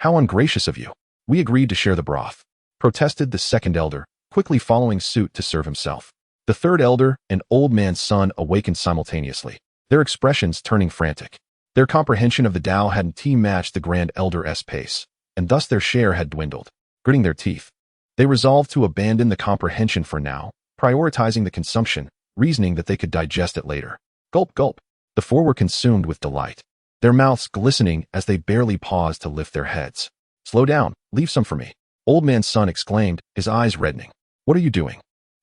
how ungracious of you. We agreed to share the broth," protested the second elder, quickly following suit to serve himself. The third elder and Old Man's son awakened simultaneously, their expressions turning frantic. Their comprehension of the Tao hadn't matched the Grand Elder's pace, and thus their share had dwindled. Gritting their teeth, they resolved to abandon the comprehension for now, prioritizing the consumption, reasoning that they could digest it later. Gulp, gulp. The four were consumed with delight, their mouths glistening as they barely paused to lift their heads. "Slow down, leave some for me," Old Man's son exclaimed, his eyes reddening. "What are you doing?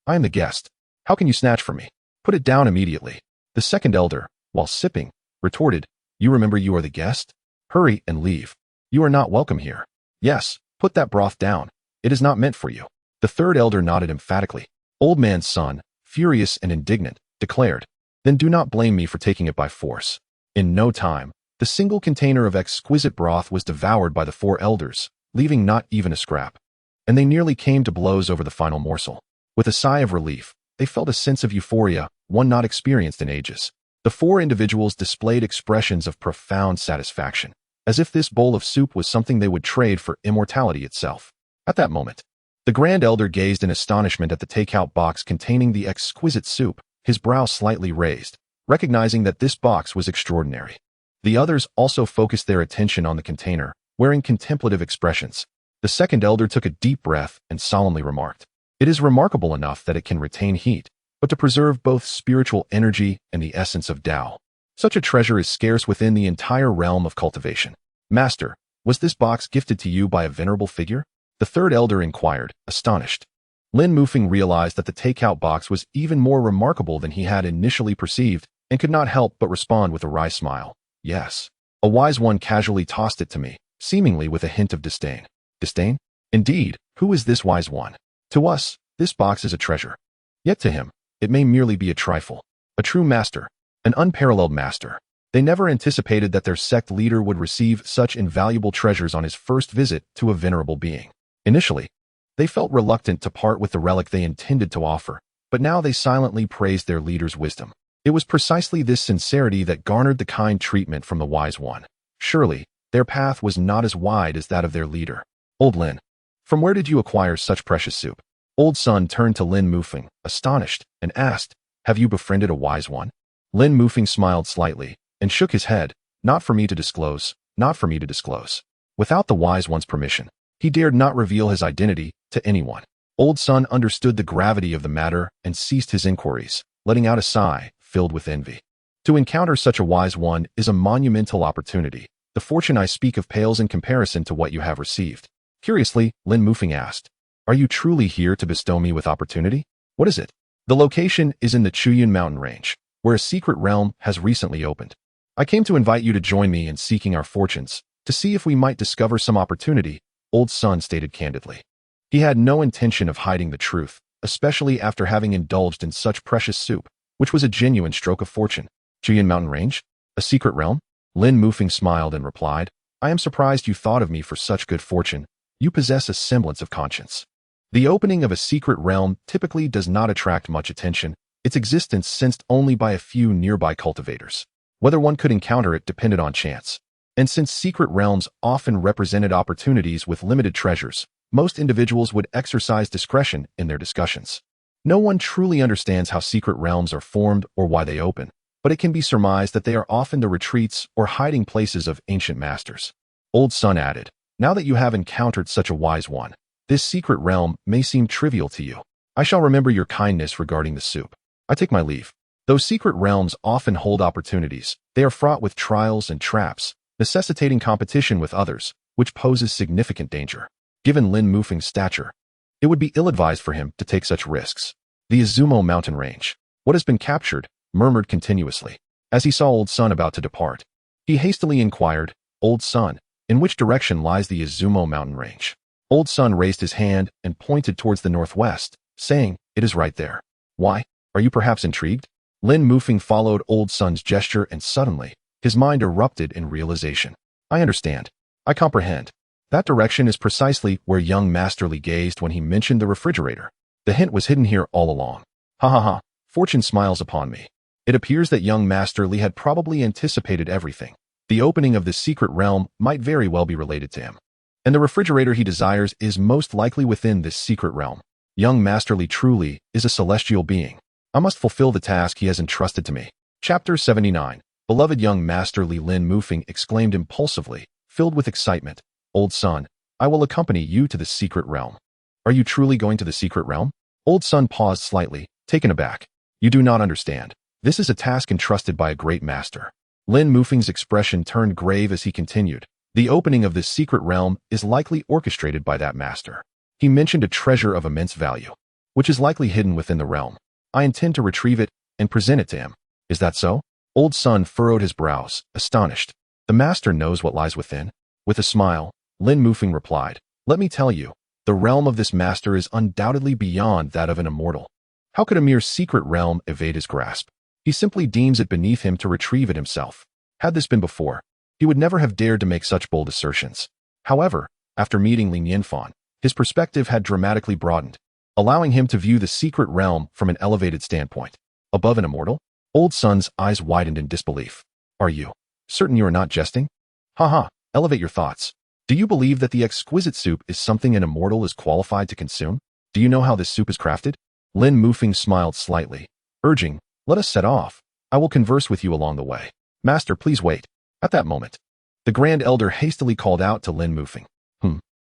I am the guest. How can you snatch from me?" Put it down immediately. The second elder, while sipping, retorted, You remember you are the guest? Hurry and leave. You are not welcome here. Yes, put that broth down. It is not meant for you. The third elder nodded emphatically. Old man's son, furious and indignant, declared, Then do not blame me for taking it by force. In no time, the single container of exquisite broth was devoured by the four elders, leaving not even a scrap. And they nearly came to blows over the final morsel. With a sigh of relief, they felt a sense of euphoria, one not experienced in ages. The four individuals displayed expressions of profound satisfaction, as if this bowl of soup was something they would trade for immortality itself. At that moment, the Grand Elder gazed in astonishment at the takeout box containing the exquisite soup, his brow slightly raised, recognizing that this box was extraordinary. The others also focused their attention on the container, wearing contemplative expressions. The second elder took a deep breath and solemnly remarked, It is remarkable enough that it can retain heat, but to preserve both spiritual energy and the essence of Tao. Such a treasure is scarce within the entire realm of cultivation. Master, was this box gifted to you by a venerable figure? The third elder inquired, astonished. Lin Mufeng realized that the takeout box was even more remarkable than he had initially perceived and could not help but respond with a wry smile. Yes. A wise one casually tossed it to me, seemingly with a hint of disdain. Disdain? Indeed, who is this wise one? To us, this box is a treasure. Yet to him, it may merely be a trifle. A true master, an unparalleled master. They never anticipated that their sect leader would receive such invaluable treasures on his first visit to a venerable being. Initially, they felt reluctant to part with the relic they intended to offer, but now they silently praised their leader's wisdom. It was precisely this sincerity that garnered the kind treatment from the wise one. Surely, their path was not as wide as that of their leader. Old Lin, from where did you acquire such precious soup? Old Sun turned to Lin Mufeng, astonished, and asked, Have you befriended a wise one? Lin Mufeng smiled slightly and shook his head. Not for me to disclose, not for me to disclose. Without the wise one's permission, he dared not reveal his identity to anyone. Old Sun understood the gravity of the matter and ceased his inquiries, letting out a sigh filled with envy. To encounter such a wise one is a monumental opportunity. The fortune I speak of pales in comparison to what you have received. Curiously, Lin Mufeng asked, Are you truly here to bestow me with opportunity? What is it? The location is in the Chuyun mountain range, where a secret realm has recently opened. I came to invite you to join me in seeking our fortunes, to see if we might discover some opportunity, Old Sun stated candidly. He had no intention of hiding the truth, especially after having indulged in such precious soup, which was a genuine stroke of fortune. Chuyun mountain range? A secret realm? Lin Mufeng smiled and replied, I am surprised you thought of me for such good fortune. You possess a semblance of conscience. The opening of a secret realm typically does not attract much attention, its existence sensed only by a few nearby cultivators. Whether one could encounter it depended on chance. And since secret realms often represented opportunities with limited treasures, most individuals would exercise discretion in their discussions. No one truly understands how secret realms are formed or why they open, but it can be surmised that they are often the retreats or hiding places of ancient masters. Old Sun added, Now that you have encountered such a wise one, this secret realm may seem trivial to you. I shall remember your kindness regarding the soup. I take my leave. Though secret realms often hold opportunities, they are fraught with trials and traps, necessitating competition with others, which poses significant danger. Given Lin Mufeng's stature, it would be ill-advised for him to take such risks. The Izumo mountain range. What has been captured? Murmured continuously. As he saw Old Sun about to depart, he hastily inquired, Old Sun, in which direction lies the Izumo mountain range? Old Sun raised his hand and pointed towards the northwest, saying, It is right there. Why? Are you perhaps intrigued? Lin Mufeng followed Old Sun's gesture and suddenly, his mind erupted in realization. I understand. I comprehend. That direction is precisely where young Masterly gazed when he mentioned the refrigerator. The hint was hidden here all along. Ha ha ha, fortune smiles upon me. It appears that young Masterly had probably anticipated everything. The opening of this secret realm might very well be related to him. And the refrigerator he desires is most likely within this secret realm. Young Masterly truly is a celestial being. I must fulfill the task he has entrusted to me. Chapter 79. Beloved young Masterly, Lin Mufeng exclaimed impulsively, filled with excitement. Old Sun, I will accompany you to the secret realm. Are you truly going to the secret realm? Old Sun paused slightly, taken aback. You do not understand. This is a task entrusted by a great master. Lin Mufeng's expression turned grave as he continued. The opening of this secret realm is likely orchestrated by that master. He mentioned a treasure of immense value, which is likely hidden within the realm. I intend to retrieve it and present it to him. Is that so? Old Sun furrowed his brows, astonished. The master knows what lies within. With a smile, Lin Mufeng replied, let me tell you, the realm of this master is undoubtedly beyond that of an immortal. How could a mere secret realm evade his grasp? He simply deems it beneath him to retrieve it himself. Had this been before, he would never have dared to make such bold assertions. However, after meeting Nianfan, his perspective had dramatically broadened, allowing him to view the secret realm from an elevated standpoint. Above an immortal? Old Sun's eyes widened in disbelief. Are you certain you are not jesting? Haha, elevate your thoughts. Do you believe that the exquisite soup is something an immortal is qualified to consume? Do you know how this soup is crafted? Lin Mufeng smiled slightly, urging, let us set off. I will converse with you along the way. Master, please wait. At that moment, the Grand Elder hastily called out to Lin Mufeng.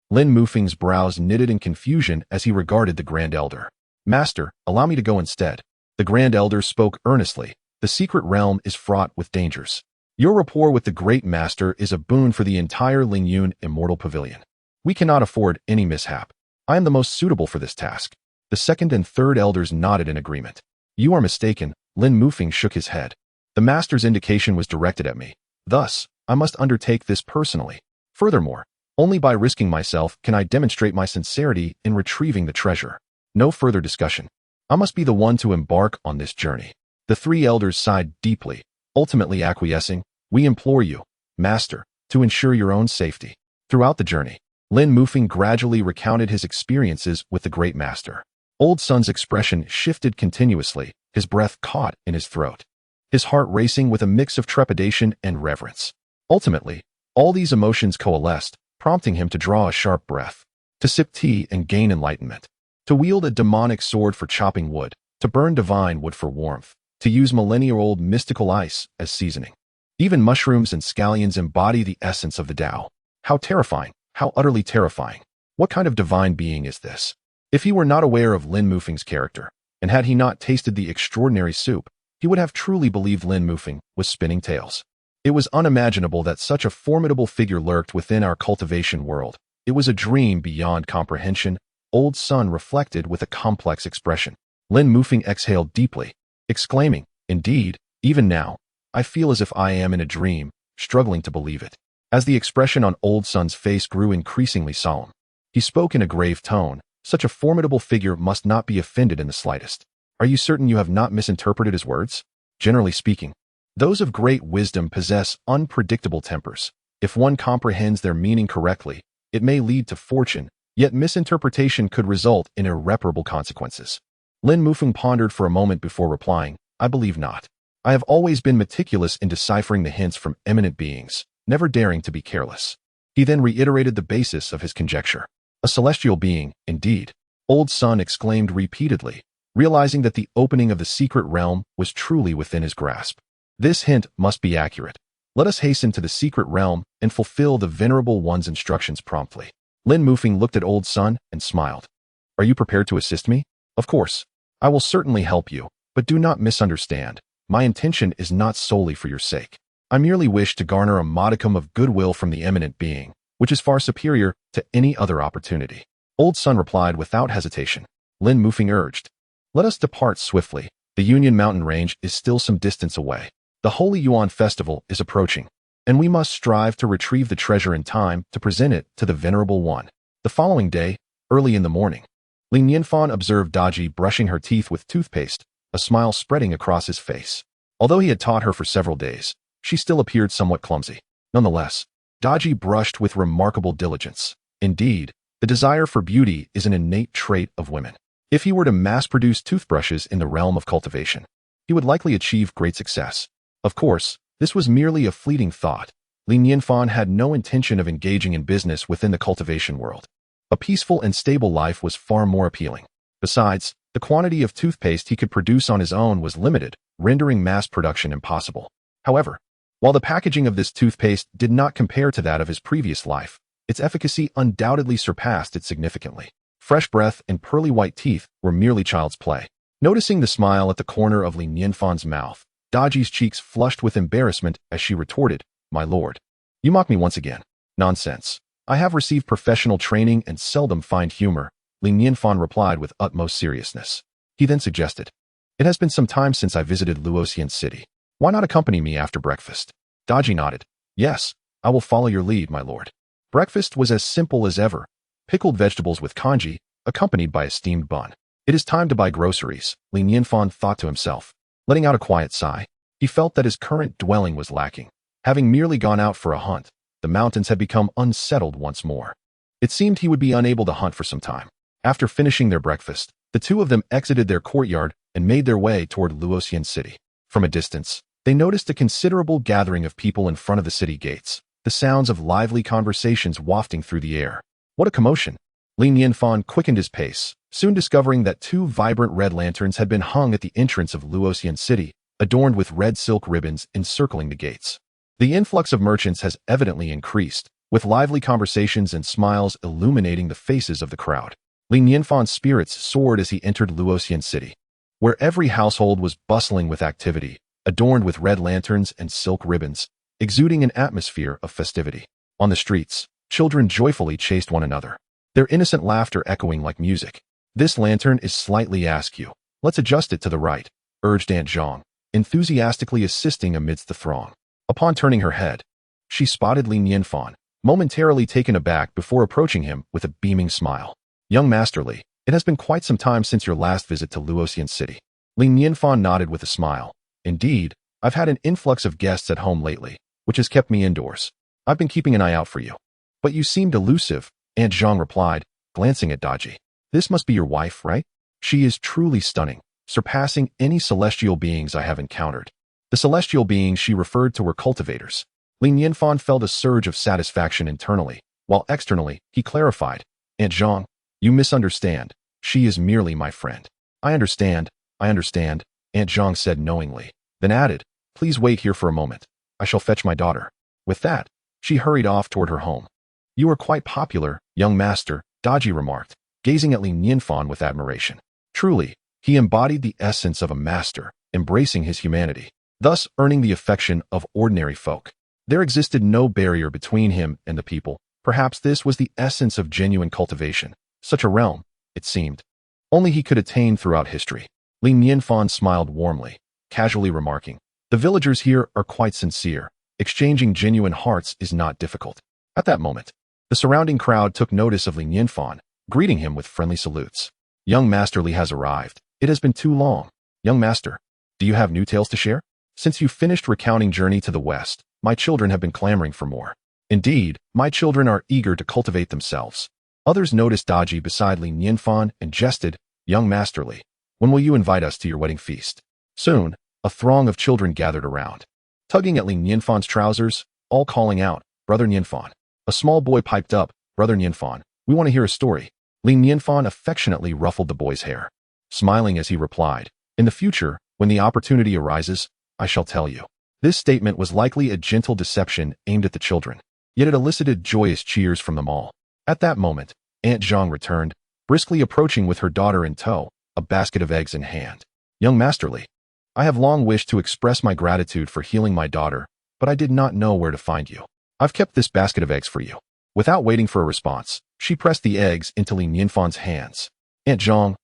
Lin Mufeng's brows knitted in confusion as he regarded the Grand Elder. Master, allow me to go instead. The Grand Elder spoke earnestly. The secret realm is fraught with dangers. Your rapport with the Great Master is a boon for the entire Lingyun Immortal Pavilion. We cannot afford any mishap. I am the most suitable for this task. The second and third elders nodded in agreement. You are mistaken. Lin Mufeng shook his head. The Master's indication was directed at me. Thus, I must undertake this personally. Furthermore, only by risking myself can I demonstrate my sincerity in retrieving the treasure. No further discussion. I must be the one to embark on this journey. The three elders sighed deeply, ultimately acquiescing. We implore you, Master, to ensure your own safety. Throughout the journey, Lin Mufeng gradually recounted his experiences with the Great Master. Old Sun's expression shifted continuously, his breath caught in his throat, his heart racing with a mix of trepidation and reverence. Ultimately, all these emotions coalesced, prompting him to draw a sharp breath, to sip tea and gain enlightenment, to wield a demonic sword for chopping wood, to burn divine wood for warmth, to use millennia-old mystical ice as seasoning. Even mushrooms and scallions embody the essence of the Tao. How terrifying, how utterly terrifying. What kind of divine being is this? If he were not aware of Lin Mufeng's character, and had he not tasted the extraordinary soup, he would have truly believed Lin Mufeng was spinning tales. It was unimaginable that such a formidable figure lurked within our cultivation world. It was a dream beyond comprehension. Old Sun reflected with a complex expression. Lin Mufeng exhaled deeply, exclaiming, indeed, even now, I feel as if I am in a dream, struggling to believe it. As the expression on Old Sun's face grew increasingly solemn, he spoke in a grave tone. Such a formidable figure must not be offended in the slightest. Are you certain you have not misinterpreted his words? Generally speaking, those of great wisdom possess unpredictable tempers. If one comprehends their meaning correctly, it may lead to fortune, yet misinterpretation could result in irreparable consequences. Lin Mufeng pondered for a moment before replying, I believe not. I have always been meticulous in deciphering the hints from eminent beings, never daring to be careless. He then reiterated the basis of his conjecture. A celestial being, indeed. Old Sun exclaimed repeatedly, realizing that the opening of the secret realm was truly within his grasp. This hint must be accurate. Let us hasten to the secret realm and fulfill the Venerable One's instructions promptly. Lin Mufeng looked at Old Sun and smiled. Are you prepared to assist me? Of course. I will certainly help you, but do not misunderstand. My intention is not solely for your sake. I merely wish to garner a modicum of goodwill from the eminent being, which is far superior to any other opportunity. Old Sun replied without hesitation. Lin Mufeng urged, let us depart swiftly. The Union Mountain Range is still some distance away. The Holy Yuan Festival is approaching, and we must strive to retrieve the treasure in time to present it to the Venerable One. The following day, early in the morning, Nianfan observed Daji brushing her teeth with toothpaste, a smile spreading across his face. Although he had taught her for several days, she still appeared somewhat clumsy. Nonetheless, Daji brushed with remarkable diligence. Indeed, the desire for beauty is an innate trait of women. If he were to mass-produce toothbrushes in the realm of cultivation, he would likely achieve great success. Of course, this was merely a fleeting thought. Nianfan had no intention of engaging in business within the cultivation world. A peaceful and stable life was far more appealing. Besides, the quantity of toothpaste he could produce on his own was limited, rendering mass production impossible. However, while the packaging of this toothpaste did not compare to that of his previous life, its efficacy undoubtedly surpassed it significantly. Fresh breath and pearly white teeth were merely child's play. Noticing the smile at the corner of Nianfan's mouth, Daji's cheeks flushed with embarrassment as she retorted, My lord, you mock me once again. Nonsense. I have received professional training and seldom find humor, Nianfan replied with utmost seriousness. He then suggested, It has been some time since I visited Luoxian City. Why not accompany me after breakfast? Daji nodded. Yes, I will follow your lead, my lord. Breakfast was as simple as ever. Pickled vegetables with congee, accompanied by a steamed bun. It is time to buy groceries, Li Nianfan thought to himself. Letting out a quiet sigh, he felt that his current dwelling was lacking. Having merely gone out for a hunt, the mountains had become unsettled once more. It seemed he would be unable to hunt for some time. After finishing their breakfast, the two of them exited their courtyard and made their way toward Luoxian City. From a distance, they noticed a considerable gathering of people in front of the city gates, the sounds of lively conversations wafting through the air. What a commotion! Li Nianfan quickened his pace, soon discovering that two vibrant red lanterns had been hung at the entrance of Luoxian City, adorned with red silk ribbons encircling the gates. The influx of merchants has evidently increased, with lively conversations and smiles illuminating the faces of the crowd. Li Nianfan's spirits soared as he entered Luoxian City, where every household was bustling with activity, adorned with red lanterns and silk ribbons, exuding an atmosphere of festivity. On the streets, children joyfully chased one another, their innocent laughter echoing like music. This lantern is slightly askew. Let's adjust it to the right, urged Aunt Zhang, enthusiastically assisting amidst the throng. Upon turning her head, she spotted Li Nianfan, momentarily taken aback before approaching him with a beaming smile. Young Master Li, it has been quite some time since your last visit to Luoxian City. Li Nianfan nodded with a smile. Indeed, I've had an influx of guests at home lately, which has kept me indoors. I've been keeping an eye out for you. But you seemed elusive, Aunt Zhang replied, glancing at Daji. This must be your wife, right? She is truly stunning, surpassing any celestial beings I have encountered. The celestial beings she referred to were cultivators. Li Nianfan felt a surge of satisfaction internally, while externally, he clarified. Aunt Zhang, you misunderstand. She is merely my friend. I understand, Aunt Zhang said knowingly, then added, please wait here for a moment. I shall fetch my daughter. With that, she hurried off toward her home. You are quite popular, young master, Daji remarked, gazing at Li Nianfan with admiration. Truly, he embodied the essence of a master, embracing his humanity, thus earning the affection of ordinary folk. There existed no barrier between him and the people. Perhaps this was the essence of genuine cultivation, such a realm, it seemed, only he could attain throughout history. Li Nianfan smiled warmly, casually remarking, the villagers here are quite sincere. Exchanging genuine hearts is not difficult. At that moment, the surrounding crowd took notice of Li Nianfan, greeting him with friendly salutes. Young Master Li has arrived. It has been too long. Young Master, do you have new tales to share? Since you finished recounting Journey to the West, my children have been clamoring for more. Indeed, my children are eager to cultivate themselves. Others noticed Daji beside Li Nianfan and jested, Young Master Li, when will you invite us to your wedding feast? Soon, a throng of children gathered around, tugging at Li Nianfan's trousers, all calling out, Brother Nianfan. A small boy piped up, Brother Nianfan, we want to hear a story. Li Nianfan affectionately ruffled the boy's hair, smiling as he replied, in the future, when the opportunity arises, I shall tell you. This statement was likely a gentle deception aimed at the children, yet it elicited joyous cheers from them all. At that moment, Aunt Zhang returned, briskly approaching with her daughter in tow, a basket of eggs in hand. Young Master Li, I have long wished to express my gratitude for healing my daughter, but I did not know where to find you. I've kept this basket of eggs for you. Without waiting for a response, she pressed the eggs into Li Nianfan's hands. Aunt Zhang,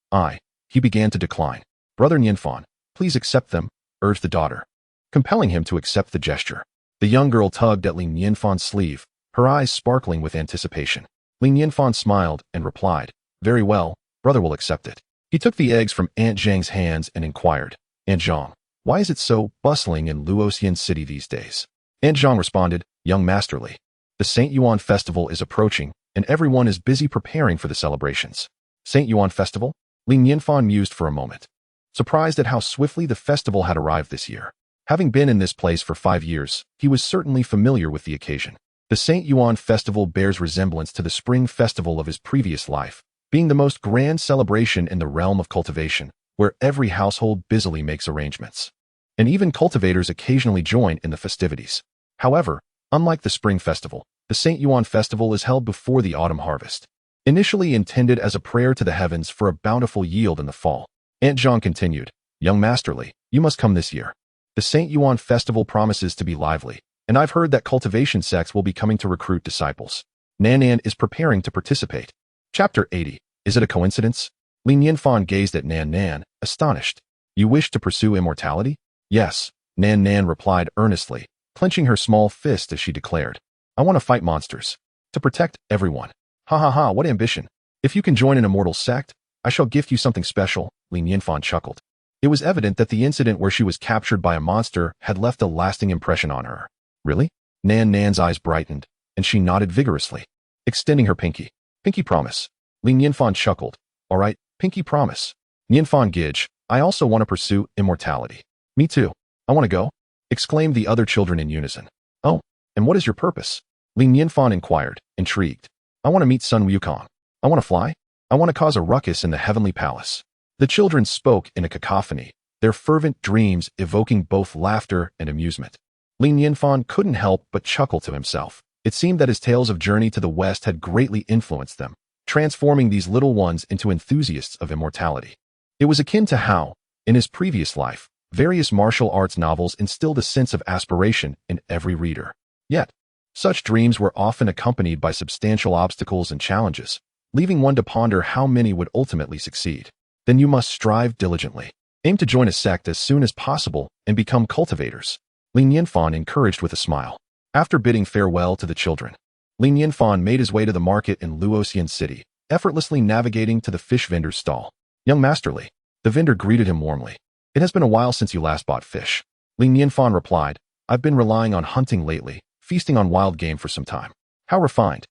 he began to decline. Brother Nianfan, please accept them, urged the daughter, compelling him to accept the gesture. The young girl tugged at Li Nianfan's sleeve, her eyes sparkling with anticipation. Li Nianfan smiled and replied, very well, brother will accept it. He took the eggs from Aunt Zhang's hands and inquired, Aunt Zhang, why is it so bustling in Luoxian City these days? Aunt Zhang responded, Young Master Li, the Saint Yuan festival is approaching, and everyone is busy preparing for the celebrations. Saint Yuan festival? Li Nianfan mused for a moment, surprised at how swiftly the festival had arrived this year. Having been in this place for 5 years, he was certainly familiar with the occasion. The Saint Yuan festival bears resemblance to the spring festival of his previous life, being the most grand celebration in the realm of cultivation, where every household busily makes arrangements. And even cultivators occasionally join in the festivities. However, unlike the spring festival, the Saint Yuan festival is held before the autumn harvest. Initially intended as a prayer to the heavens for a bountiful yield in the fall, Aunt Zhang continued, Young Master Li, you must come this year. The Saint Yuan festival promises to be lively, and I've heard that cultivation sects will be coming to recruit disciples. Nan is preparing to participate. Chapter 80. Is it a coincidence? Li Nianfan gazed at Nan, astonished. You wish to pursue immortality? Yes, Nan replied earnestly, clenching her small fist as she declared. I want to fight monsters. To protect everyone. Ha ha ha, what ambition. If you can join an immortal sect, I shall gift you something special, Nianfan chuckled. It was evident that the incident where she was captured by a monster had left a lasting impression on her. Really? Nan's eyes brightened, and she nodded vigorously, extending her pinky. Pinky promise. Nianfan chuckled. All right, pinky promise. Nianfan Gidge, I also want to pursue immortality. Me too. I want to go, exclaimed the other children in unison. Oh, and what is your purpose? Nianfan inquired, intrigued. I want to meet Sun Wukong. I want to fly. I want to cause a ruckus in the heavenly palace. The children spoke in a cacophony, their fervent dreams evoking both laughter and amusement. Nianfan couldn't help but chuckle to himself. It seemed that his tales of journey to the west had greatly influenced them, transforming these little ones into enthusiasts of immortality. It was akin to how, in his previous life, various martial arts novels instilled a sense of aspiration in every reader. Yet, such dreams were often accompanied by substantial obstacles and challenges, leaving one to ponder how many would ultimately succeed. Then you must strive diligently. Aim to join a sect as soon as possible and become cultivators. Nianfan encouraged with a smile. After bidding farewell to the children, Nianfan made his way to the market in Luoxian City, effortlessly navigating to the fish vendor's stall. Young Master Li, the vendor greeted him warmly. It has been a while since you last bought fish. Nianfan replied, I've been relying on hunting lately, feasting on wild game for some time. How refined.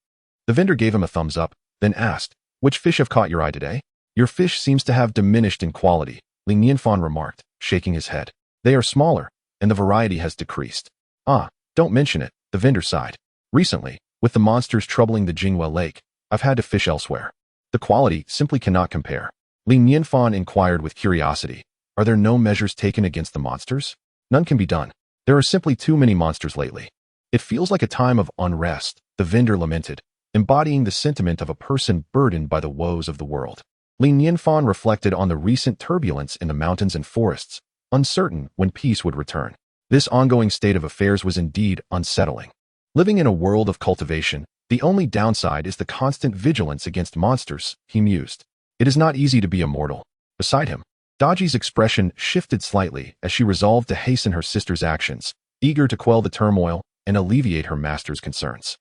The vendor gave him a thumbs up, then asked, which fish have caught your eye today? Your fish seems to have diminished in quality, Nianfan remarked, shaking his head. They are smaller, and the variety has decreased. Ah, don't mention it, the vendor sighed. Recently, with the monsters troubling the Jingwe Lake, I've had to fish elsewhere. The quality simply cannot compare. Nianfan inquired with curiosity. Are there no measures taken against the monsters? None can be done. There are simply too many monsters lately. It feels like a time of unrest, the vendor lamented, embodying the sentiment of a person burdened by the woes of the world. Nianfan reflected on the recent turbulence in the mountains and forests, uncertain when peace would return. This ongoing state of affairs was indeed unsettling. Living in a world of cultivation, the only downside is the constant vigilance against monsters, he mused. It is not easy to be immortal. Beside him, Daji's expression shifted slightly as she resolved to hasten her sister's actions, eager to quell the turmoil and alleviate her master's concerns.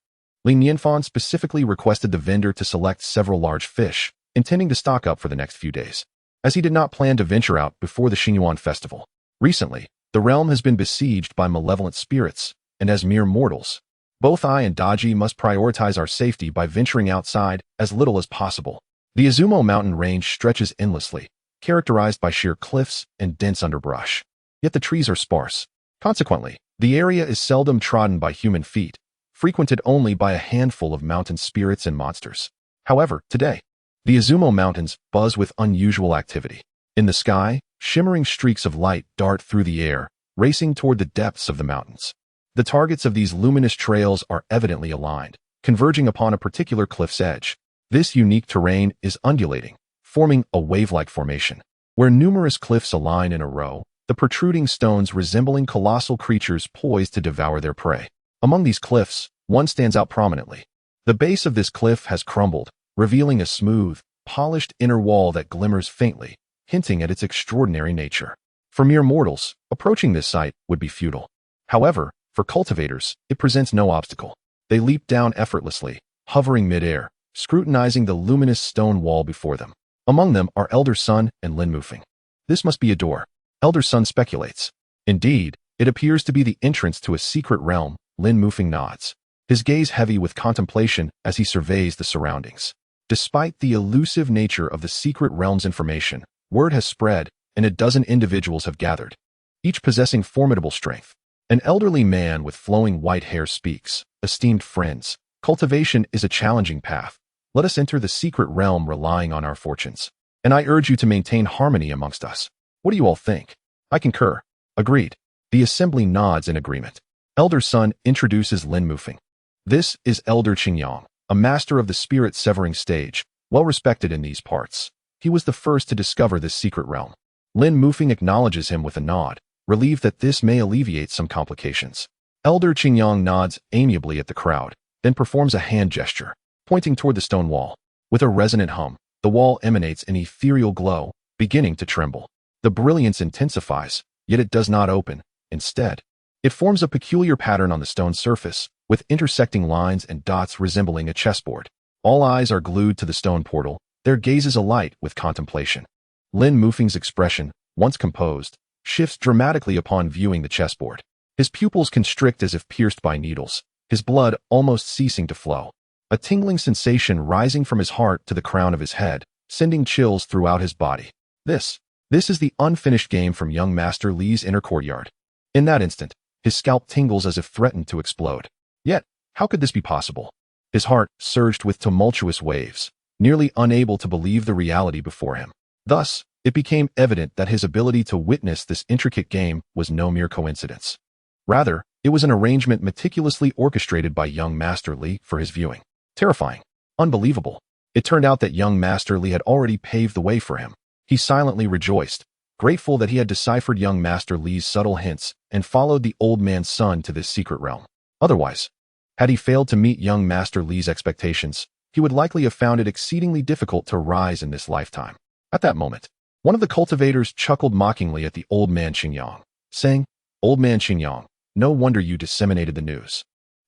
Nianfan specifically requested the vendor to select several large fish, intending to stock up for the next few days, as he did not plan to venture out before the Xingyuan festival. Recently, the realm has been besieged by malevolent spirits, and as mere mortals, both I and Daji must prioritize our safety by venturing outside as little as possible. The Izumo mountain range stretches endlessly, characterized by sheer cliffs and dense underbrush. Yet the trees are sparse. Consequently, the area is seldom trodden by human feet, frequented only by a handful of mountain spirits and monsters. However, today, the Izumo Mountains buzz with unusual activity. In the sky, shimmering streaks of light dart through the air, racing toward the depths of the mountains. The targets of these luminous trails are evidently aligned, converging upon a particular cliff's edge. This unique terrain is undulating, forming a wave-like formation. Where numerous cliffs align in a row, the protruding stones resembling colossal creatures poised to devour their prey. Among these cliffs, one stands out prominently. The base of this cliff has crumbled, revealing a smooth, polished inner wall that glimmers faintly, hinting at its extraordinary nature. For mere mortals, approaching this site would be futile. However, for cultivators, it presents no obstacle. They leap down effortlessly, hovering midair, scrutinizing the luminous stone wall before them. Among them are Elder Sun and Lin Mufeng. This must be a door, Elder Sun speculates. Indeed, it appears to be the entrance to a secret realm. Lin Mufeng nods, his gaze heavy with contemplation as he surveys the surroundings. Despite the elusive nature of the secret realm's information, word has spread and a dozen individuals have gathered, each possessing formidable strength. An elderly man with flowing white hair speaks. Esteemed friends, cultivation is a challenging path. Let us enter the secret realm relying on our fortunes. And I urge you to maintain harmony amongst us. What do you all think? I concur. Agreed. The assembly nods in agreement. Elder Sun introduces Lin Mufeng. This is Elder Qingyang, a master of the spirit-severing stage, well respected in these parts. He was the first to discover this secret realm. Lin Mufeng acknowledges him with a nod, relieved that this may alleviate some complications. Elder Qingyang nods amiably at the crowd, then performs a hand gesture, pointing toward the stone wall. With a resonant hum, the wall emanates an ethereal glow, beginning to tremble. The brilliance intensifies, yet it does not open. Instead, it forms a peculiar pattern on the stone surface, with intersecting lines and dots resembling a chessboard. All eyes are glued to the stone portal, their gazes alight with contemplation. Lin Mufeng's expression, once composed, shifts dramatically upon viewing the chessboard. His pupils constrict as if pierced by needles, his blood almost ceasing to flow. A tingling sensation rising from his heart to the crown of his head, sending chills throughout his body. This is the unfinished game from young Master Li's inner courtyard. In that instant, his scalp tingles as if threatened to explode. Yet, how could this be possible? His heart surged with tumultuous waves, nearly unable to believe the reality before him. Thus, it became evident that his ability to witness this intricate game was no mere coincidence. Rather, it was an arrangement meticulously orchestrated by young Master Li for his viewing. Terrifying. Unbelievable. It turned out that young Master Li had already paved the way for him. He silently rejoiced, grateful that he had deciphered young Master Li's subtle hints and followed the old man's son to this secret realm. Otherwise, had he failed to meet young Master Li's expectations, he would likely have found it exceedingly difficult to rise in this lifetime. At that moment, one of the cultivators chuckled mockingly at the old man Xingyang, saying, "Old man Xingyang, no wonder you disseminated the news.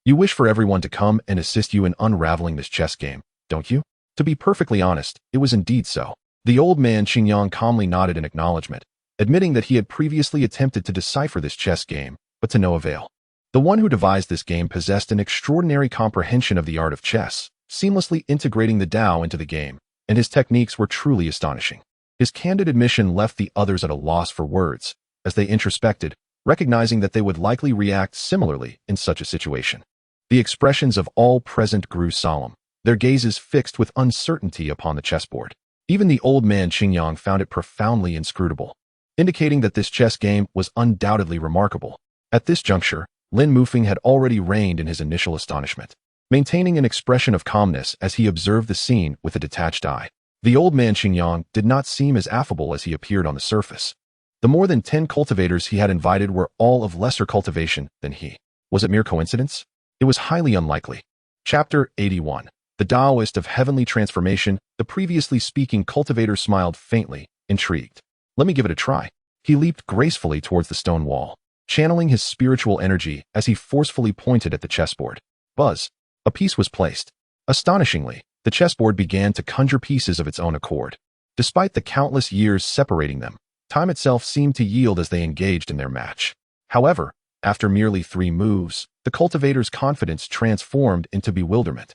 You wish for everyone to come and assist you in unraveling this chess game, don't you?" To be perfectly honest, it was indeed so. The old man Xingyang calmly nodded in acknowledgement, admitting that he had previously attempted to decipher this chess game, but to no avail. The one who devised this game possessed an extraordinary comprehension of the art of chess, seamlessly integrating the Tao into the game, and his techniques were truly astonishing. His candid admission left the others at a loss for words, as they introspected, recognizing that they would likely react similarly in such a situation. The expressions of all present grew solemn, their gazes fixed with uncertainty upon the chessboard. Even the old man Xingyang found it profoundly inscrutable, indicating that this chess game was undoubtedly remarkable. At this juncture, Lin Mufeng had already reigned in his initial astonishment, maintaining an expression of calmness as he observed the scene with a detached eye. The old man Xingyang did not seem as affable as he appeared on the surface. The more than 10 cultivators he had invited were all of lesser cultivation than he. Was it mere coincidence? It was highly unlikely. Chapter 81. The Taoist of Heavenly Transformation. The previously speaking cultivator smiled faintly, intrigued. Let me give it a try. He leaped gracefully towards the stone wall, channeling his spiritual energy as he forcefully pointed at the chessboard. Buzz. A piece was placed. Astonishingly, the chessboard began to conjure pieces of its own accord. Despite the countless years separating them, time itself seemed to yield as they engaged in their match. However, after merely 3 moves, the cultivator's confidence transformed into bewilderment.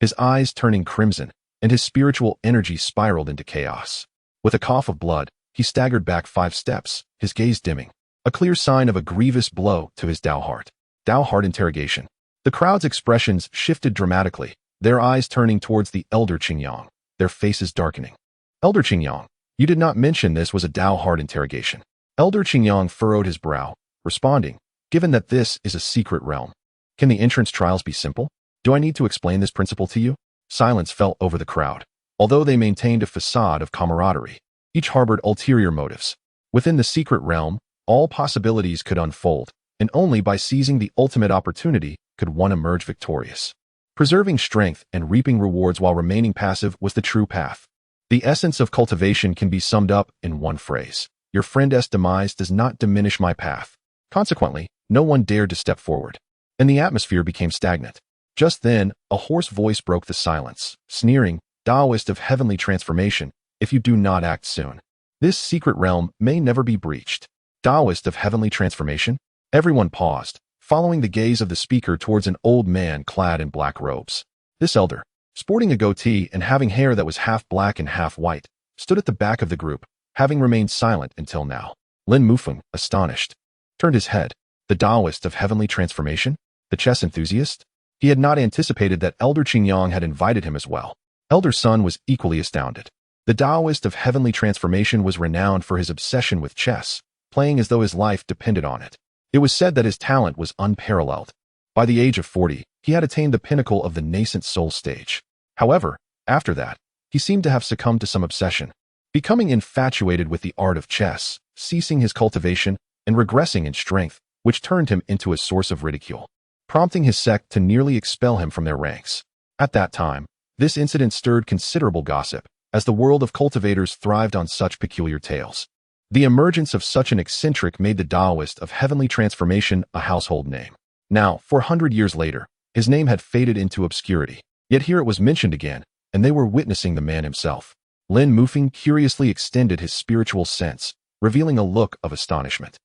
His eyes turning crimson, and his spiritual energy spiraled into chaos. With a cough of blood, he staggered back 5 steps, his gaze dimming. A clear sign of a grievous blow to his Tao heart. Tao heart interrogation. The crowd's expressions shifted dramatically, their eyes turning towards the elder Xingyang, their faces darkening. Elder Xingyang, you did not mention this was a Tao heart interrogation. Elder Xingyang furrowed his brow, responding, given that this is a secret realm. Can the entrance trials be simple? Do I need to explain this principle to you? Silence fell over the crowd. Although they maintained a facade of camaraderie, each harbored ulterior motives. Within the secret realm, all possibilities could unfold, and only by seizing the ultimate opportunity could one emerge victorious. Preserving strength and reaping rewards while remaining passive was the true path. The essence of cultivation can be summed up in one phrase. Your friend's demise does not diminish my path. Consequently, no one dared to step forward, and the atmosphere became stagnant. Just then, a hoarse voice broke the silence, sneering, "Taoist of heavenly transformation, if you do not act soon, this secret realm may never be breached." Taoist of heavenly transformation? Everyone paused, following the gaze of the speaker towards an old man clad in black robes. This elder, sporting a goatee and having hair that was half black and half white, stood at the back of the group, having remained silent until now. Lin Mufeng, astonished, turned his head. The Taoist of heavenly transformation? The chess enthusiast? He had not anticipated that Elder Xingyang had invited him as well. Elder Sun was equally astounded. The Taoist of heavenly transformation was renowned for his obsession with chess, playing as though his life depended on it. It was said that his talent was unparalleled. By the age of 40, he had attained the pinnacle of the nascent soul stage. However, after that, he seemed to have succumbed to some obsession, becoming infatuated with the art of chess, ceasing his cultivation, and regressing in strength, which turned him into a source of ridicule, prompting his sect to nearly expel him from their ranks. At that time, this incident stirred considerable gossip, as the world of cultivators thrived on such peculiar tales. The emergence of such an eccentric made the Taoist of heavenly transformation a household name. Now, 400 years later, his name had faded into obscurity. Yet here it was mentioned again, and they were witnessing the man himself. Lin Mufeng curiously extended his spiritual sense, revealing a look of astonishment.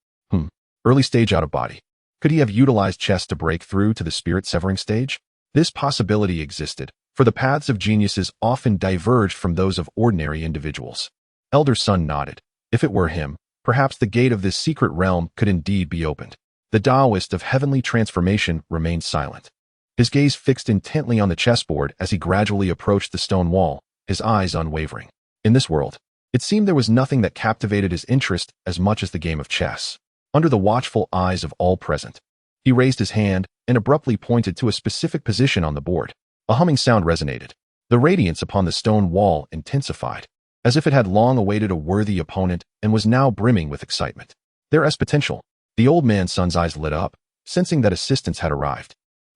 Early stage out of body. Could he have utilized chess to break through to the spirit-severing stage? This possibility existed, for the paths of geniuses often diverged from those of ordinary individuals. Elder Sun nodded. If it were him, perhaps the gate of this secret realm could indeed be opened. The Taoist of heavenly transformation remained silent. His gaze fixed intently on the chessboard as he gradually approached the stone wall, his eyes unwavering. In this world, it seemed there was nothing that captivated his interest as much as the game of chess. Under the watchful eyes of all present, he raised his hand and abruptly pointed to a specific position on the board. A humming sound resonated. The radiance upon the stone wall intensified, as if it had long awaited a worthy opponent and was now brimming with excitement. There is potential. The old man's son's eyes lit up, sensing that assistance had arrived.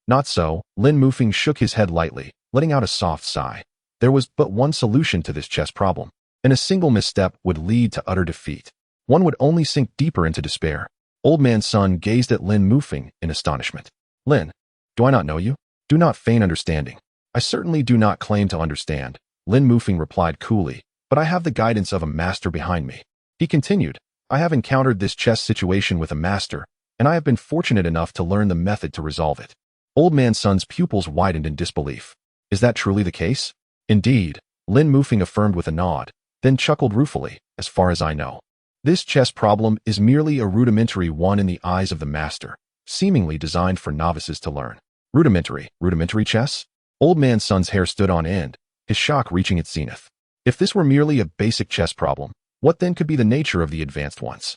Not so, Lin Mufeng shook his head lightly, letting out a soft sigh. There was but one solution to this chess problem, and a single misstep would lead to utter defeat. One would only sink deeper into despair. Old man's son gazed at Lin Mufeng in astonishment. Lin, do I not know you? Do not feign understanding. I certainly do not claim to understand, Lin Mufeng replied coolly, but I have the guidance of a master behind me. He continued, I have encountered this chess situation with a master, and I have been fortunate enough to learn the method to resolve it. Old man's son's pupils widened in disbelief. Is that truly the case? Indeed, Lin Mufeng affirmed with a nod, then chuckled ruefully, as far as I know. This chess problem is merely a rudimentary one in the eyes of the master, seemingly designed for novices to learn. Rudimentary chess? Old man's son's hair stood on end, his shock reaching its zenith. If this were merely a basic chess problem, what then could be the nature of the advanced ones?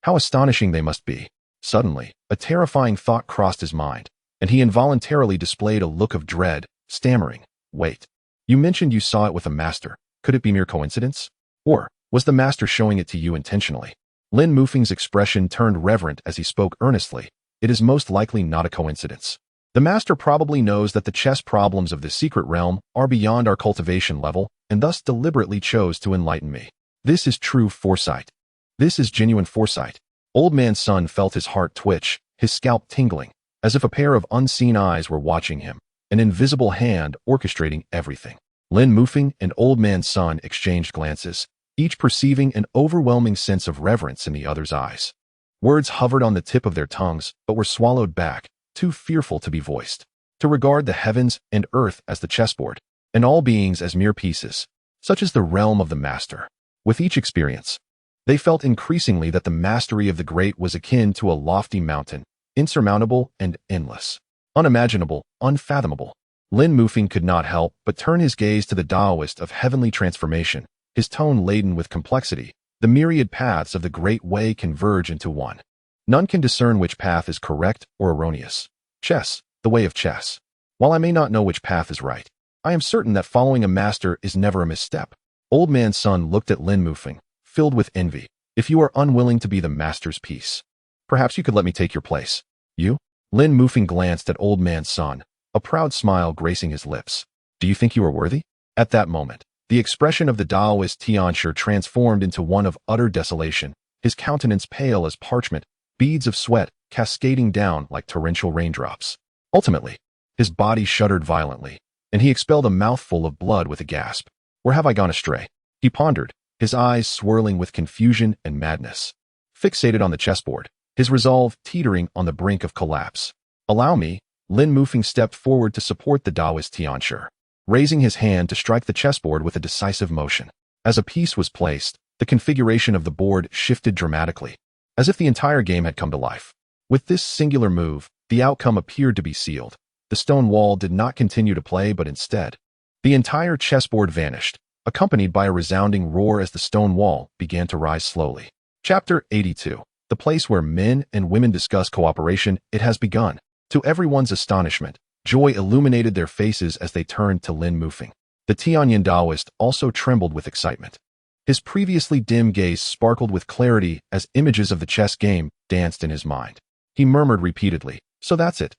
How astonishing they must be. Suddenly, a terrifying thought crossed his mind, and he involuntarily displayed a look of dread, stammering, Wait. You mentioned you saw it with a master. Could it be mere coincidence? Or was the master showing it to you intentionally? Lin Mufeng's expression turned reverent as he spoke earnestly. It is most likely not a coincidence. The master probably knows that the chess problems of the secret realm are beyond our cultivation level and thus deliberately chose to enlighten me. This is true foresight. This is genuine foresight. Old man's son felt his heart twitch, his scalp tingling, as if a pair of unseen eyes were watching him, an invisible hand orchestrating everything. Lin Mufeng and old man's son exchanged glances, each perceiving an overwhelming sense of reverence in the other's eyes. Words hovered on the tip of their tongues, but were swallowed back, too fearful to be voiced. To regard the heavens and earth as the chessboard, and all beings as mere pieces, such is the realm of the master. With each experience, they felt increasingly that the mastery of the great was akin to a lofty mountain, insurmountable and endless, unimaginable, unfathomable. Lin Mufeng could not help but turn his gaze to the Taoist of heavenly transformation, his tone laden with complexity. The myriad paths of the great way converge into one. None can discern which path is correct or erroneous. Chess, the way of chess. While I may not know which path is right, I am certain that following a master is never a misstep. Old man's son looked at Lin Mufeng, filled with envy. If you are unwilling to be the master's piece, perhaps you could let me take your place. You? Lin Mufeng glanced at old man's son, a proud smile gracing his lips. Do you think you are worthy? At that moment, the expression of the Taoist Tianshi transformed into one of utter desolation, his countenance pale as parchment, beads of sweat cascading down like torrential raindrops. Ultimately, his body shuddered violently, and he expelled a mouthful of blood with a gasp. Where have I gone astray? He pondered, his eyes swirling with confusion and madness. Fixated on the chessboard, his resolve teetering on the brink of collapse. Allow me, Lin Mufeng stepped forward to support the Taoist Tianshi, raising his hand to strike the chessboard with a decisive motion. As a piece was placed, the configuration of the board shifted dramatically, as if the entire game had come to life. With this singular move, the outcome appeared to be sealed. The stone wall did not continue to play, but instead, the entire chessboard vanished, accompanied by a resounding roar as the stone wall began to rise slowly. Chapter 82. The place where men and women discuss cooperation. It has begun. To everyone's astonishment, joy illuminated their faces as they turned to Lin Mufeng. The Tianyin Taoist also trembled with excitement. His previously dim gaze sparkled with clarity as images of the chess game danced in his mind. He murmured repeatedly, So that's it.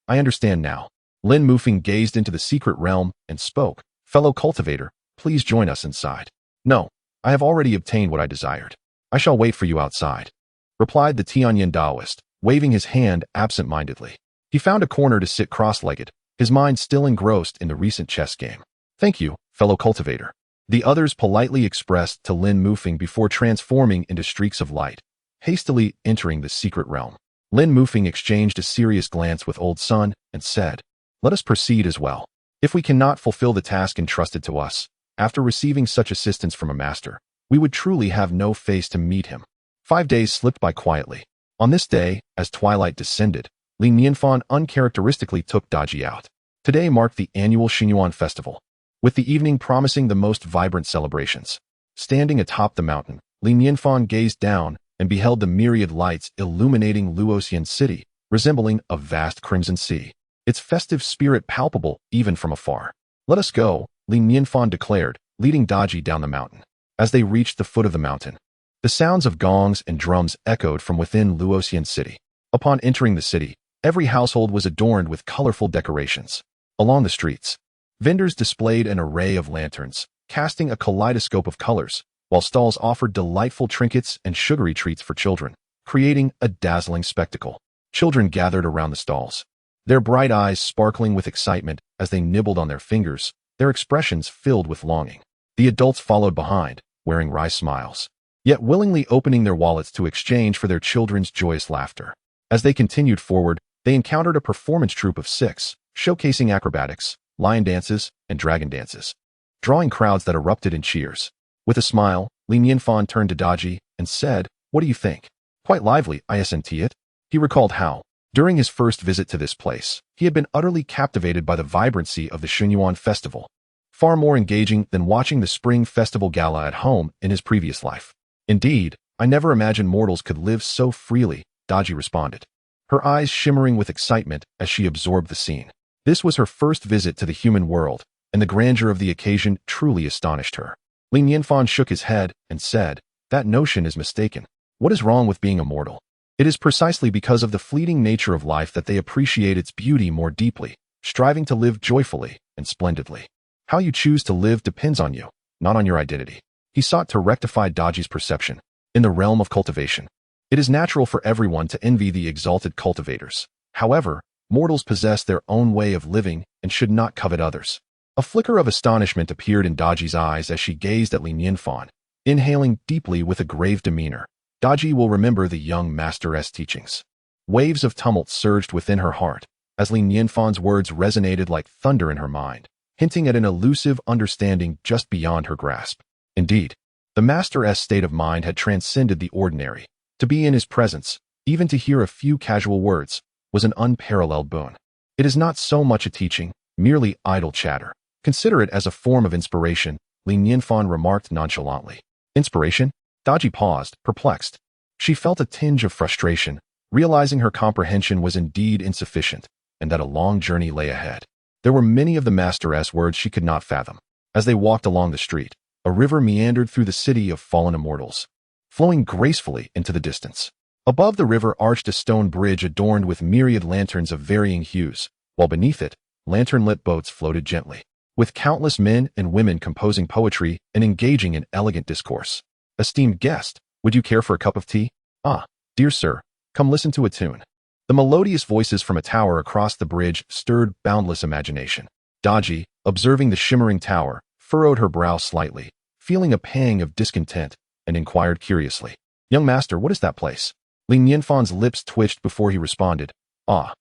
I understand now. Lin Mufeng gazed into the secret realm and spoke. Fellow cultivator, please join us inside. No, I have already obtained what I desired. I shall wait for you outside," replied the Tianyin Taoist, waving his hand absent-mindedly. He found a corner to sit cross-legged, his mind still engrossed in the recent chess game. "Thank you, fellow cultivator," the others politely expressed to Lin Mufeng before transforming into streaks of light, hastily entering the secret realm. Lin Mufeng exchanged a serious glance with Old Sun and said, "Let us proceed as well. If we cannot fulfill the task entrusted to us, after receiving such assistance from a master, we would truly have no face to meet him." 5 days slipped by quietly. On this day, as twilight descended, Li Nianfan uncharacteristically took Daji out. Today marked the annual Xinyuan festival, with the evening promising the most vibrant celebrations. Standing atop the mountain, Li Nianfan gazed down and beheld the myriad lights illuminating Luoxian city, resembling a vast crimson sea, its festive spirit palpable even from afar. "Let us go," Li Nianfan declared, leading Daji down the mountain. As they reached the foot of the mountain, the sounds of gongs and drums echoed from within Luoxian city. Upon entering the city, every household was adorned with colorful decorations. Along the streets, vendors displayed an array of lanterns, casting a kaleidoscope of colors, while stalls offered delightful trinkets and sugary treats for children, creating a dazzling spectacle. Children gathered around the stalls, their bright eyes sparkling with excitement as they nibbled on their fingers, their expressions filled with longing. The adults followed behind, wearing wry smiles, yet willingly opening their wallets to exchange for their children's joyous laughter. As they continued forward, they encountered a performance troupe of 6, showcasing acrobatics, lion dances, and dragon dances, drawing crowds that erupted in cheers. With a smile, Li Nianfan turned to Daji and said, "What do you think?" "Quite lively, isn't it?" He recalled how, during his first visit to this place, he had been utterly captivated by the vibrancy of the Xinyuan festival, far more engaging than watching the spring festival gala at home in his previous life. "Indeed, I never imagined mortals could live so freely," Daji responded, her eyes shimmering with excitement as she absorbed the scene. This was her first visit to the human world, and the grandeur of the occasion truly astonished her. Li Nianfan shook his head and said, "That notion is mistaken. What is wrong with being immortal? It is precisely because of the fleeting nature of life that they appreciate its beauty more deeply, striving to live joyfully and splendidly. How you choose to live depends on you, not on your identity." He sought to rectify Daji's perception. In the realm of cultivation, it is natural for everyone to envy the exalted cultivators. However, mortals possess their own way of living and should not covet others. A flicker of astonishment appeared in Daji's eyes as she gazed at Li Nianfan, inhaling deeply with a grave demeanor. Daji will remember the young master's teachings. Waves of tumult surged within her heart as Li Nianfan's words resonated like thunder in her mind, hinting at an elusive understanding just beyond her grasp. Indeed, the master's state of mind had transcended the ordinary. To be in his presence, even to hear a few casual words, was an unparalleled boon. It is not so much a teaching, merely idle chatter. Consider it as a form of inspiration, Li Nianfan remarked nonchalantly. Inspiration? Daji paused, perplexed. She felt a tinge of frustration, realizing her comprehension was indeed insufficient, and that a long journey lay ahead. There were many of the master's words she could not fathom. As they walked along the street, a river meandered through the city of fallen immortals, flowing gracefully into the distance. Above the river arched a stone bridge adorned with myriad lanterns of varying hues, while beneath it, lantern-lit boats floated gently, with countless men and women composing poetry and engaging in elegant discourse. "Esteemed guest, would you care for a cup of tea?" "Ah, dear sir, come listen to a tune." The melodious voices from a tower across the bridge stirred boundless imagination. Daji, observing the shimmering tower, furrowed her brow slightly, feeling a pang of discontent, and inquired curiously, "Young master, what is that place?" Li Nianfan's lips twitched before he responded, "Ah,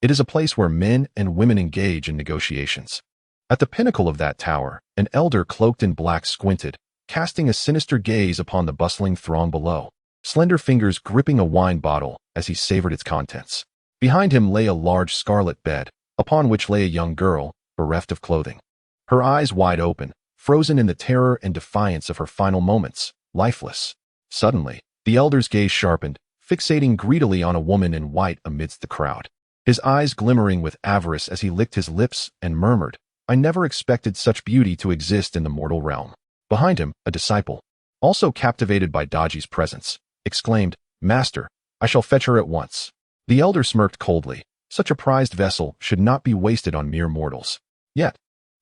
it is a place where men and women engage in negotiations." At the pinnacle of that tower, an elder cloaked in black squinted, casting a sinister gaze upon the bustling throng below, slender fingers gripping a wine bottle as he savored its contents. Behind him lay a large scarlet bed, upon which lay a young girl, bereft of clothing. Her eyes wide open, frozen in the terror and defiance of her final moments, lifeless. Suddenly, the elder's gaze sharpened, fixating greedily on a woman in white amidst the crowd. His eyes glimmering with avarice as he licked his lips and murmured, "I never expected such beauty to exist in the mortal realm." Behind him, a disciple, also captivated by Daji's presence, exclaimed, "Master, I shall fetch her at once." The elder smirked coldly. Such a prized vessel should not be wasted on mere mortals. Yet,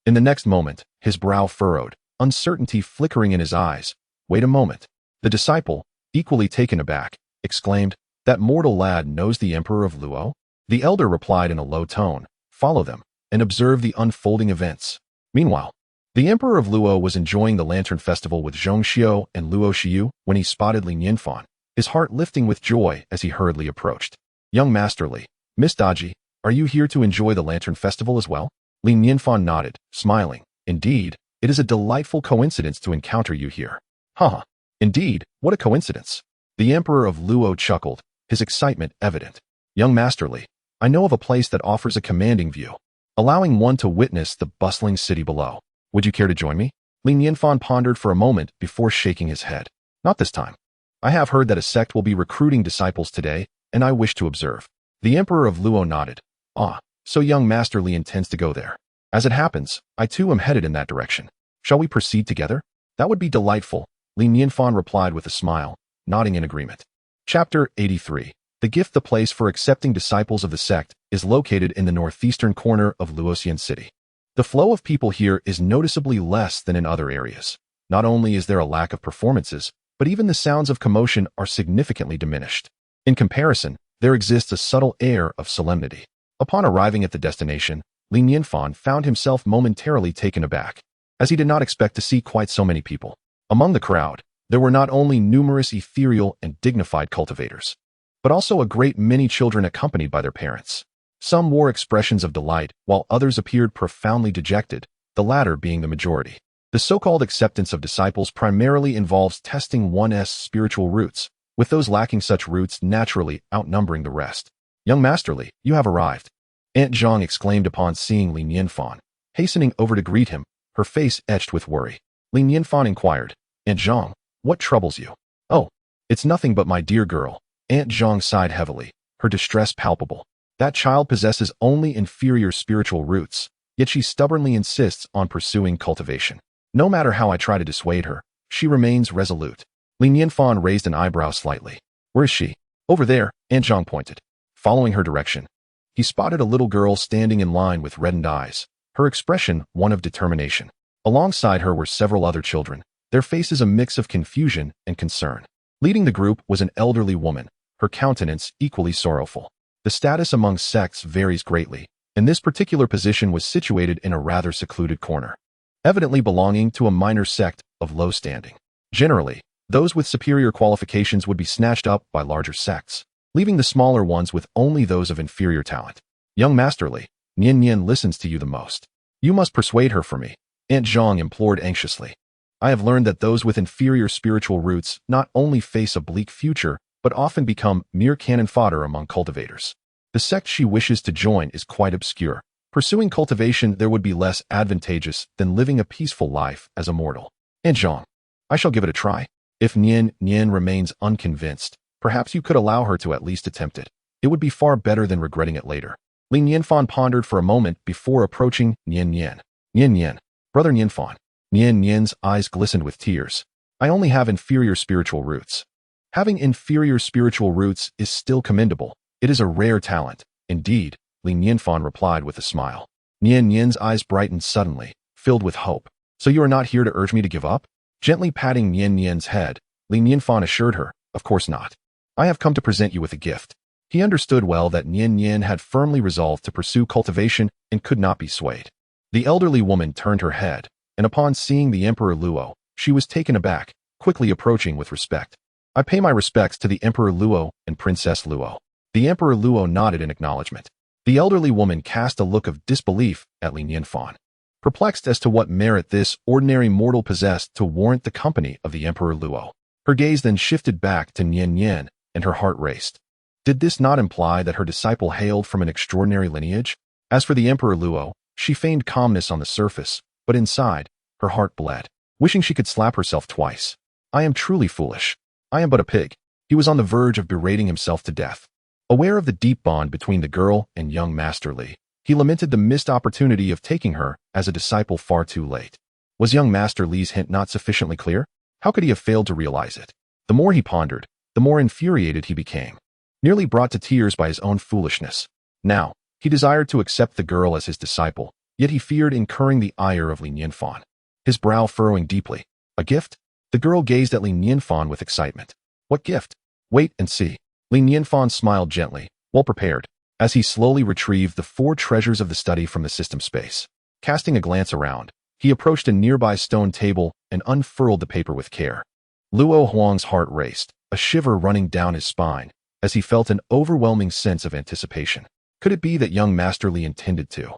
in the next moment, his brow furrowed, uncertainty flickering in his eyes. Wait a moment. The disciple, equally taken aback, exclaimed, "That mortal lad knows the Emperor of Luo?" The elder replied in a low tone, "Follow them, and observe the unfolding events." Meanwhile, the Emperor of Luo was enjoying the Lantern Festival with Zhong Xiu and Luo Xiu when he spotted Li Nianfan, his heart lifting with joy as he hurriedly approached. "Young Master Li, Miss Daji, are you here to enjoy the Lantern Festival as well?" Li Nianfan nodded, smiling. "Indeed, it is a delightful coincidence to encounter you here." "Haha, indeed, what a coincidence." The Emperor of Luo chuckled, his excitement evident. "Young Master Li, I know of a place that offers a commanding view, allowing one to witness the bustling city below. Would you care to join me?" Li Nianfan pondered for a moment before shaking his head. "Not this time. I have heard that a sect will be recruiting disciples today, and I wish to observe." The Emperor of Luo nodded. "Ah, so young Master Li intends to go there. As it happens, I too am headed in that direction. Shall we proceed together?" "That would be delightful," Li Nianfan replied with a smile, nodding in agreement. Chapter 83. The gift. The place for accepting disciples of the sect is located in the northeastern corner of Luoxian City. The flow of people here is noticeably less than in other areas. Not only is there a lack of performances, but even the sounds of commotion are significantly diminished. In comparison, there exists a subtle air of solemnity. Upon arriving at the destination, Li Nianfan found himself momentarily taken aback, as he did not expect to see quite so many people. Among the crowd, there were not only numerous ethereal and dignified cultivators, but also a great many children accompanied by their parents. Some wore expressions of delight, while others appeared profoundly dejected, the latter being the majority. The so-called acceptance of disciples primarily involves testing one's spiritual roots, with those lacking such roots naturally outnumbering the rest. "Young Master Li, you have arrived," Aunt Zhang exclaimed upon seeing Li Nianfan, hastening over to greet him, her face etched with worry. Li Nianfan inquired, "Aunt Zhang, what troubles you?" "Oh, it's nothing but my dear girl." Aunt Zhang sighed heavily, her distress palpable. That child possesses only inferior spiritual roots, yet she stubbornly insists on pursuing cultivation. No matter how I try to dissuade her, she remains resolute. Li Nianfan raised an eyebrow slightly. "Where is she?" "Over there," Aunt Zhang pointed. Following her direction, he spotted a little girl standing in line with reddened eyes, her expression one of determination. Alongside her were several other children, their faces a mix of confusion and concern. Leading the group was an elderly woman, her countenance equally sorrowful. The status among sects varies greatly, and this particular position was situated in a rather secluded corner, evidently belonging to a minor sect of low standing. Generally, those with superior qualifications would be snatched up by larger sects, leaving the smaller ones with only those of inferior talent. "Young Master Li, Nian listens to you the most. You must persuade her for me," Aunt Zhang implored anxiously. "I have learned that those with inferior spiritual roots not only face a bleak future, but often become mere cannon fodder among cultivators. The sect she wishes to join is quite obscure. Pursuing cultivation there would be less advantageous than living a peaceful life as a mortal." "Aunt Zhang, I shall give it a try. If Nian remains unconvinced, perhaps you could allow her to at least attempt it. It would be far better than regretting it later." Li Nianfan pondered for a moment before approaching Nian. "Nian, brother Nianfan." Nian's eyes glistened with tears. "I only have inferior spiritual roots." "Having inferior spiritual roots is still commendable. It is a rare talent." "Indeed," Li Nianfan replied with a smile. Nian's eyes brightened suddenly, filled with hope. "So you are not here to urge me to give up?" Gently patting Nian's head, Li Nianfan assured her, "Of course not. I have come to present you with a gift." He understood well that Nian had firmly resolved to pursue cultivation and could not be swayed. The elderly woman turned her head, and upon seeing the Emperor Luo, she was taken aback, quickly approaching with respect. "I pay my respects to the Emperor Luo and Princess Luo." The Emperor Luo nodded in acknowledgement. The elderly woman cast a look of disbelief at Li Nianfan, perplexed as to what merit this ordinary mortal possessed to warrant the company of the Emperor Luo. Her gaze then shifted back to Nian, and her heart raced. Did this not imply that her disciple hailed from an extraordinary lineage? As for the Emperor Luo, she feigned calmness on the surface, but inside, her heart bled, wishing she could slap herself twice. "I am truly foolish. I am but a pig." He was on the verge of berating himself to death. Aware of the deep bond between the girl and young Master Li, he lamented the missed opportunity of taking her as a disciple far too late. Was young Master Li's hint not sufficiently clear? How could he have failed to realize it? The more he pondered, the more infuriated he became, nearly brought to tears by his own foolishness. Now, he desired to accept the girl as his disciple, yet he feared incurring the ire of Li Nianfan, his brow furrowing deeply. A gift? The girl gazed at Li Nianfan with excitement. What gift? Wait and see. Li Nianfan smiled gently, well prepared, as he slowly retrieved the 4 treasures of the study from the system space. Casting a glance around, he approached a nearby stone table and unfurled the paper with care. Luo Huang's heart raced, a shiver running down his spine, as he felt an overwhelming sense of anticipation. Could it be that young Master Li intended to?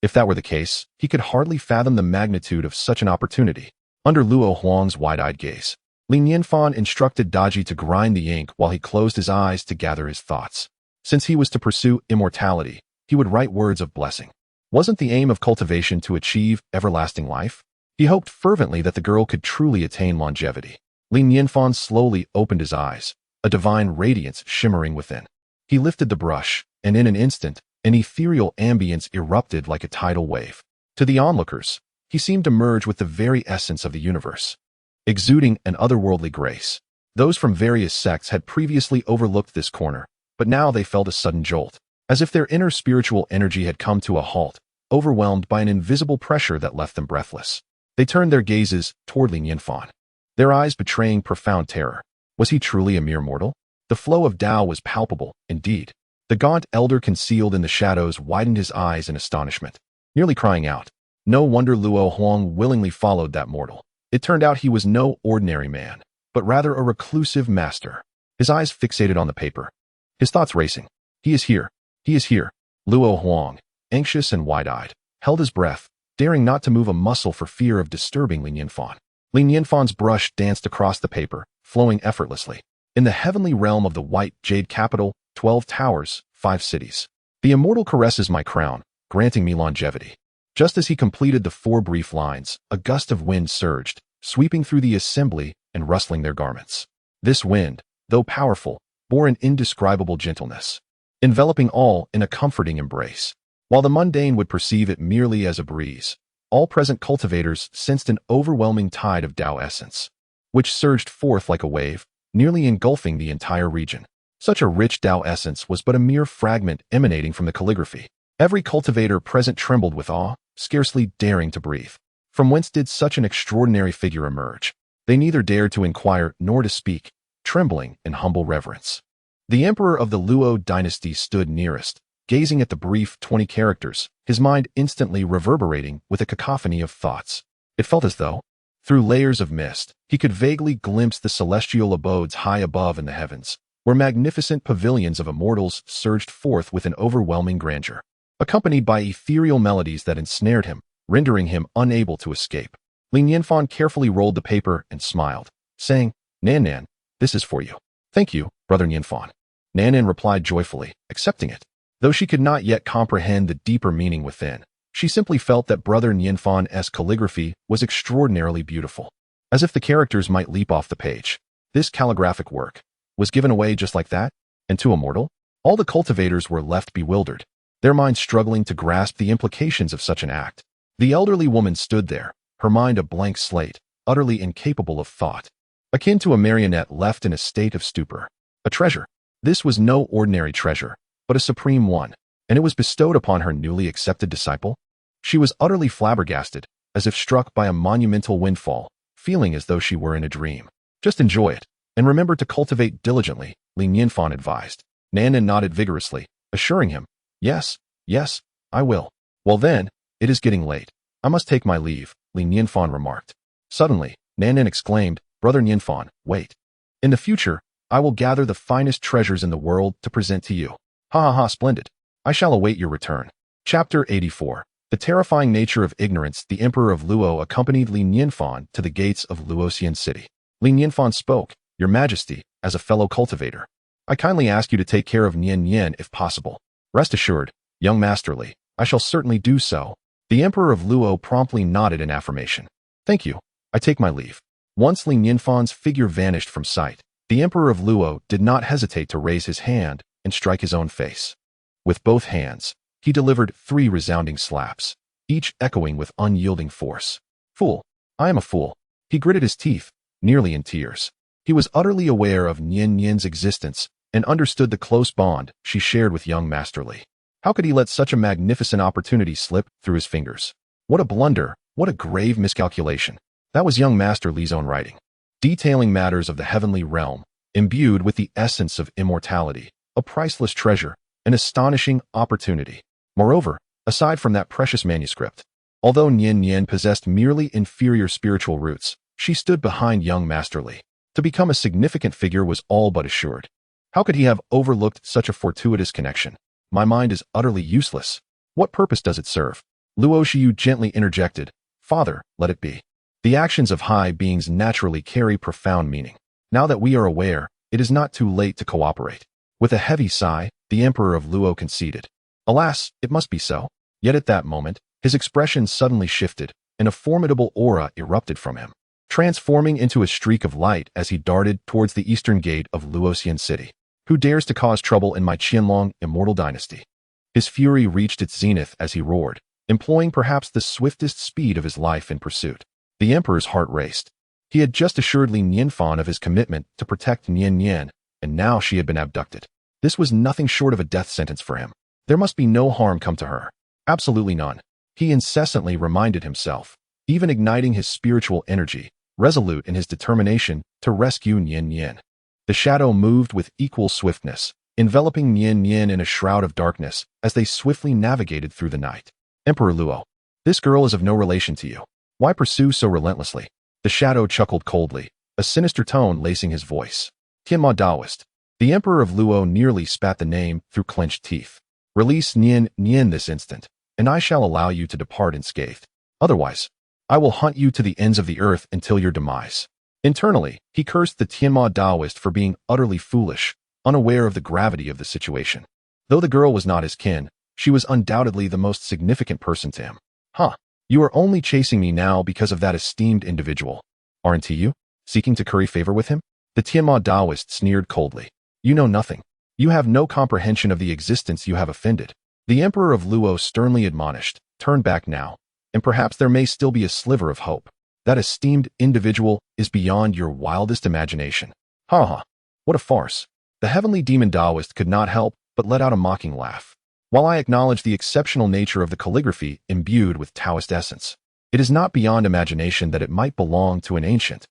If that were the case, he could hardly fathom the magnitude of such an opportunity. Under Luo Huang's wide-eyed gaze, Li Nianfan instructed Daji to grind the ink while he closed his eyes to gather his thoughts. Since he was to pursue immortality, he would write words of blessing. Wasn't the aim of cultivation to achieve everlasting life? He hoped fervently that the girl could truly attain longevity. Li Nianfan slowly opened his eyes, a divine radiance shimmering within. He lifted the brush, and in an instant, an ethereal ambience erupted like a tidal wave. To the onlookers, he seemed to merge with the very essence of the universe, exuding an otherworldly grace. Those from various sects had previously overlooked this corner, but now they felt a sudden jolt, as if their inner spiritual energy had come to a halt, overwhelmed by an invisible pressure that left them breathless. They turned their gazes toward Li Nianfan, their eyes betraying profound terror. Was he truly a mere mortal? The flow of Tao was palpable, indeed. The gaunt elder concealed in the shadows widened his eyes in astonishment, nearly crying out. No wonder Luo Huang willingly followed that mortal. It turned out he was no ordinary man, but rather a reclusive master. His eyes fixated on the paper, his thoughts racing. He is here. He is here. Luo Huang, anxious and wide-eyed, held his breath, daring not to move a muscle for fear of disturbing Li Nianfan. Li Nianfan's brush danced across the paper, flowing effortlessly. In the heavenly realm of the white jade capital, 12 towers, 5 cities. The immortal caresses my crown, granting me longevity. Just as he completed the 4 brief lines, a gust of wind surged, sweeping through the assembly and rustling their garments. This wind, though powerful, bore an indescribable gentleness, enveloping all in a comforting embrace. While the mundane would perceive it merely as a breeze, all present cultivators sensed an overwhelming tide of Tao essence, which surged forth like a wave, nearly engulfing the entire region. Such a rich Tao essence was but a mere fragment emanating from the calligraphy. Every cultivator present trembled with awe, scarcely daring to breathe. From whence did such an extraordinary figure emerge? They neither dared to inquire nor to speak, trembling in humble reverence. The emperor of the Luo dynasty stood nearest, gazing at the brief 20 characters, his mind instantly reverberating with a cacophony of thoughts. It felt as though, through layers of mist, he could vaguely glimpse the celestial abodes high above in the heavens, where magnificent pavilions of immortals surged forth with an overwhelming grandeur, accompanied by ethereal melodies that ensnared him, rendering him unable to escape. Li Nianfan carefully rolled the paper and smiled, saying, Nan, this is for you. Thank you, Brother Nianfan. Nan replied joyfully, accepting it. Though she could not yet comprehend the deeper meaning within, she simply felt that Brother Nianfan's calligraphy was extraordinarily beautiful. As if the characters might leap off the page, this calligraphic work was given away just like that, and to a mortal? All the cultivators were left bewildered, their minds struggling to grasp the implications of such an act. The elderly woman stood there, her mind a blank slate, utterly incapable of thought, akin to a marionette left in a state of stupor. A treasure. This was no ordinary treasure, but a supreme one, and it was bestowed upon her newly accepted disciple. She was utterly flabbergasted, as if struck by a monumental windfall, feeling as though she were in a dream. Just enjoy it, and remember to cultivate diligently, Li Nianfan advised. Nan nodded vigorously, assuring him, Yes, I will. Well then, it is getting late. I must take my leave, Li Nianfan remarked. Suddenly, Nan exclaimed, Brother Nianfan, wait. In the future, I will gather the finest treasures in the world to present to you. Ha, splendid. I shall await your return. Chapter 84. The terrifying nature of ignorance. The Emperor of Luo accompanied Li Nianfan to the gates of Luoxian City. Li Nianfan spoke, Your Majesty, as a fellow cultivator, I kindly ask you to take care of Nian if possible. Rest assured, young Master Li, I shall certainly do so. The Emperor of Luo promptly nodded in affirmation. Thank you. I take my leave. Once Li Nianfan's figure vanished from sight, the Emperor of Luo did not hesitate to raise his hand and strike his own face. With both hands, he delivered 3 resounding slaps, each echoing with unyielding force. Fool. I am a fool. He gritted his teeth, nearly in tears. He was utterly aware of Nian's existence and understood the close bond she shared with young Master Li. How could he let such a magnificent opportunity slip through his fingers? What a blunder, what a grave miscalculation. That was young Master Li's own writing, detailing matters of the heavenly realm, imbued with the essence of immortality, a priceless treasure, an astonishing opportunity. Moreover, aside from that precious manuscript, although Nian possessed merely inferior spiritual roots, she stood behind young Master Li. To become a significant figure was all but assured. How could he have overlooked such a fortuitous connection? My mind is utterly useless. What purpose does it serve? Luo Xiu gently interjected. Father, let it be. The actions of high beings naturally carry profound meaning. Now that we are aware, it is not too late to cooperate. With a heavy sigh, the Emperor of Luo conceded. Alas, it must be so. Yet at that moment, his expression suddenly shifted, and a formidable aura erupted from him, transforming into a streak of light as he darted towards the eastern gate of Luoxian City. Who dares to cause trouble in my Qianlong immortal dynasty? His fury reached its zenith as he roared, employing perhaps the swiftest speed of his life in pursuit. The Emperor's heart raced. He had just assured Li Nianfan of his commitment to protect Nian, and now she had been abducted. This was nothing short of a death sentence for him. There must be no harm come to her. Absolutely none. He incessantly reminded himself, even igniting his spiritual energy, resolute in his determination to rescue Nian. The shadow moved with equal swiftness, enveloping Nian in a shroud of darkness as they swiftly navigated through the night. Emperor Luo, this girl is of no relation to you. Why pursue so relentlessly? The shadow chuckled coldly, a sinister tone lacing his voice. Tianma Daoist. The Emperor of Luo nearly spat the name through clenched teeth. Release Nian this instant, and I shall allow you to depart unscathed. Otherwise, I will hunt you to the ends of the earth until your demise. Internally, he cursed the Tianma Daoist for being utterly foolish, unaware of the gravity of the situation. Though the girl was not his kin, she was undoubtedly the most significant person to him. Huh, you are only chasing me now because of that esteemed individual. Aren't you? Seeking to curry favor with him? The Tianma Daoist sneered coldly. You know nothing. You have no comprehension of the existence you have offended. The Emperor of Luo sternly admonished, turn back now, and perhaps there may still be a sliver of hope. That esteemed individual is beyond your wildest imagination. Ha ha, what a farce. The heavenly demon Taoist could not help but let out a mocking laugh. While I acknowledge the exceptional nature of the calligraphy imbued with Taoist essence, it is not beyond imagination that it might belong to an ancient,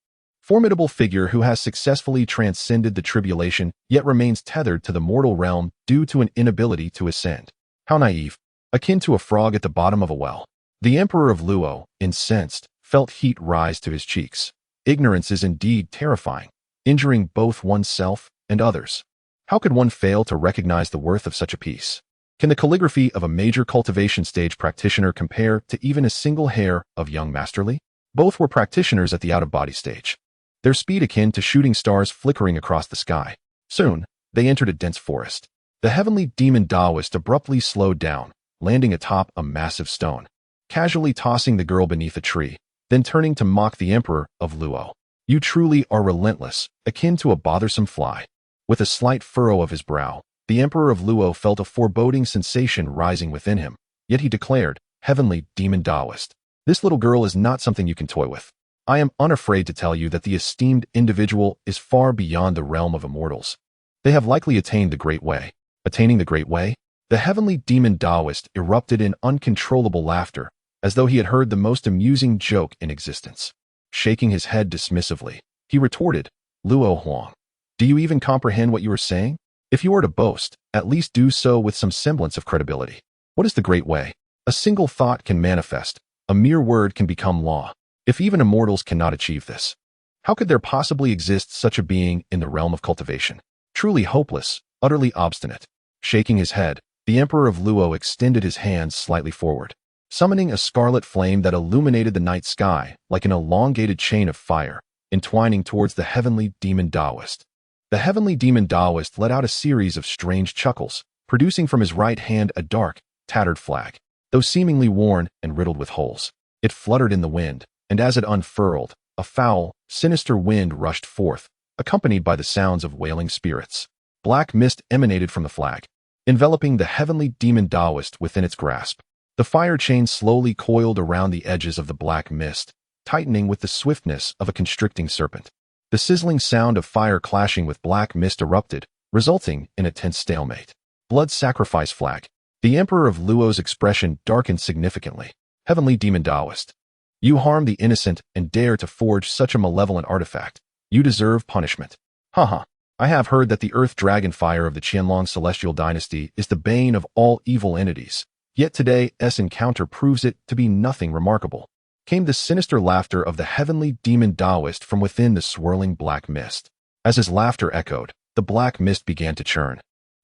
formidable figure who has successfully transcended the tribulation yet remains tethered to the mortal realm due to an inability to ascend. How naive, akin to a frog at the bottom of a well. The Emperor of Luo, incensed, felt heat rise to his cheeks. Ignorance is indeed terrifying, injuring both oneself and others. How could one fail to recognize the worth of such a piece? Can the calligraphy of a major cultivation stage practitioner compare to even a single hair of young Master Li? Both were practitioners at the out-of-body stage, their speed akin to shooting stars flickering across the sky. Soon, they entered a dense forest. The heavenly demon Taoist abruptly slowed down, landing atop a massive stone, casually tossing the girl beneath a tree, then turning to mock the Emperor of Luo. You truly are relentless, akin to a bothersome fly. With a slight furrow of his brow, the Emperor of Luo felt a foreboding sensation rising within him, yet he declared, heavenly demon Taoist, this little girl is not something you can toy with. I am unafraid to tell you that the esteemed individual is far beyond the realm of immortals. They have likely attained the Great Way. Attaining the Great Way? The heavenly demon Taoist erupted in uncontrollable laughter, as though he had heard the most amusing joke in existence. Shaking his head dismissively, he retorted, Luo Huang, do you even comprehend what you are saying? If you are to boast, at least do so with some semblance of credibility. What is the Great Way? A single thought can manifest, a mere word can become law. If even immortals cannot achieve this, how could there possibly exist such a being in the realm of cultivation? Truly hopeless, utterly obstinate. Shaking his head, the Emperor of Luo extended his hands slightly forward, summoning a scarlet flame that illuminated the night sky like an elongated chain of fire, entwining towards the heavenly demon Taoist. The heavenly demon Taoist let out a series of strange chuckles, producing from his right hand a dark, tattered flag. Though seemingly worn and riddled with holes, it fluttered in the wind, and as it unfurled, a foul, sinister wind rushed forth, accompanied by the sounds of wailing spirits. Black mist emanated from the flag, enveloping the heavenly demon Taoist within its grasp. The fire chain slowly coiled around the edges of the black mist, tightening with the swiftness of a constricting serpent. The sizzling sound of fire clashing with black mist erupted, resulting in a tense stalemate. Blood sacrifice flag. The Emperor of Luo's expression darkened significantly. Heavenly demon Taoist, you harm the innocent and dare to forge such a malevolent artifact. You deserve punishment. Haha, I have heard that the earth dragon fire of the Qianlong celestial dynasty is the bane of all evil entities, yet today's encounter proves it to be nothing remarkable. Came the sinister laughter of the heavenly demon Taoist from within the swirling black mist. As his laughter echoed, the black mist began to churn,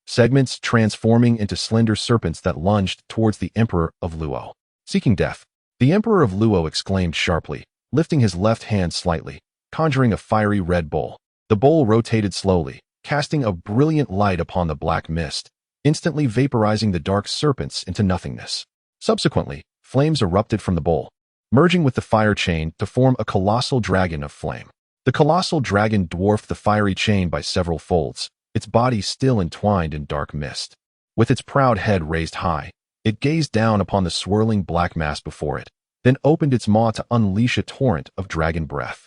segments transforming into slender serpents that lunged towards the Emperor of Luo. Seeking death, the Emperor of Luo exclaimed sharply, lifting his left hand slightly, conjuring a fiery red bowl. The bowl rotated slowly, casting a brilliant light upon the black mist, instantly vaporizing the dark serpents into nothingness. Subsequently, flames erupted from the bowl, merging with the fire chain to form a colossal dragon of flame. The colossal dragon dwarfed the fiery chain by several folds, its body still entwined in dark mist. With its proud head raised high, it gazed down upon the swirling black mass before it, then opened its maw to unleash a torrent of dragon breath.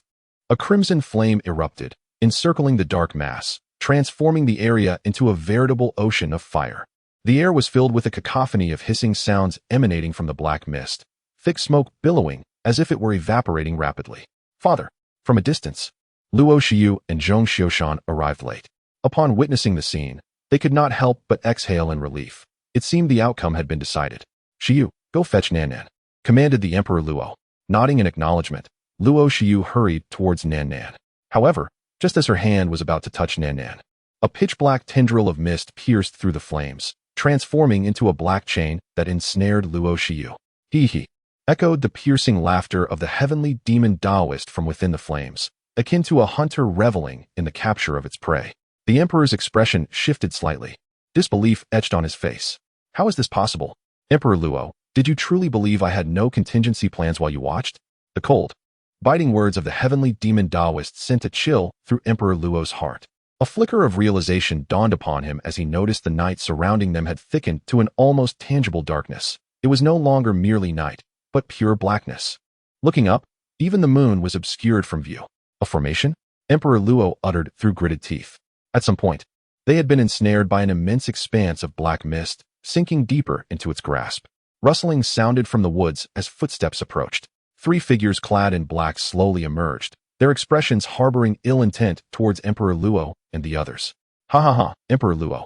A crimson flame erupted, encircling the dark mass, transforming the area into a veritable ocean of fire. The air was filled with a cacophony of hissing sounds emanating from the black mist, thick smoke billowing as if it were evaporating rapidly. Father! From a distance, Luo Xiu and Zhong Xiushan arrived late. Upon witnessing the scene, they could not help but exhale in relief. It seemed the outcome had been decided. Xiu, go fetch Nannan, commanded the Emperor Luo. Nodding in acknowledgement, Luo Xiu hurried towards Nannan. However, just as her hand was about to touch Nannan, a pitch-black tendril of mist pierced through the flames, transforming into a black chain that ensnared Luo Xiu. Hee, echoed the piercing laughter of the heavenly demon Taoist from within the flames, akin to a hunter reveling in the capture of its prey. The Emperor's expression shifted slightly. Disbelief etched on his face. How is this possible? Emperor Luo, did you truly believe I had no contingency plans while you watched? The cold, biting words of the heavenly demon Taoist sent a chill through Emperor Luo's heart. A flicker of realization dawned upon him as he noticed the night surrounding them had thickened to an almost tangible darkness. It was no longer merely night, but pure blackness. Looking up, even the moon was obscured from view. A formation? Emperor Luo uttered through gritted teeth. At some point, they had been ensnared by an immense expanse of black mist, sinking deeper into its grasp. Rustling sounded from the woods as footsteps approached. 3 figures clad in black slowly emerged, their expressions harboring ill intent towards Emperor Luo and the others. Ha ha ha, Emperor Luo.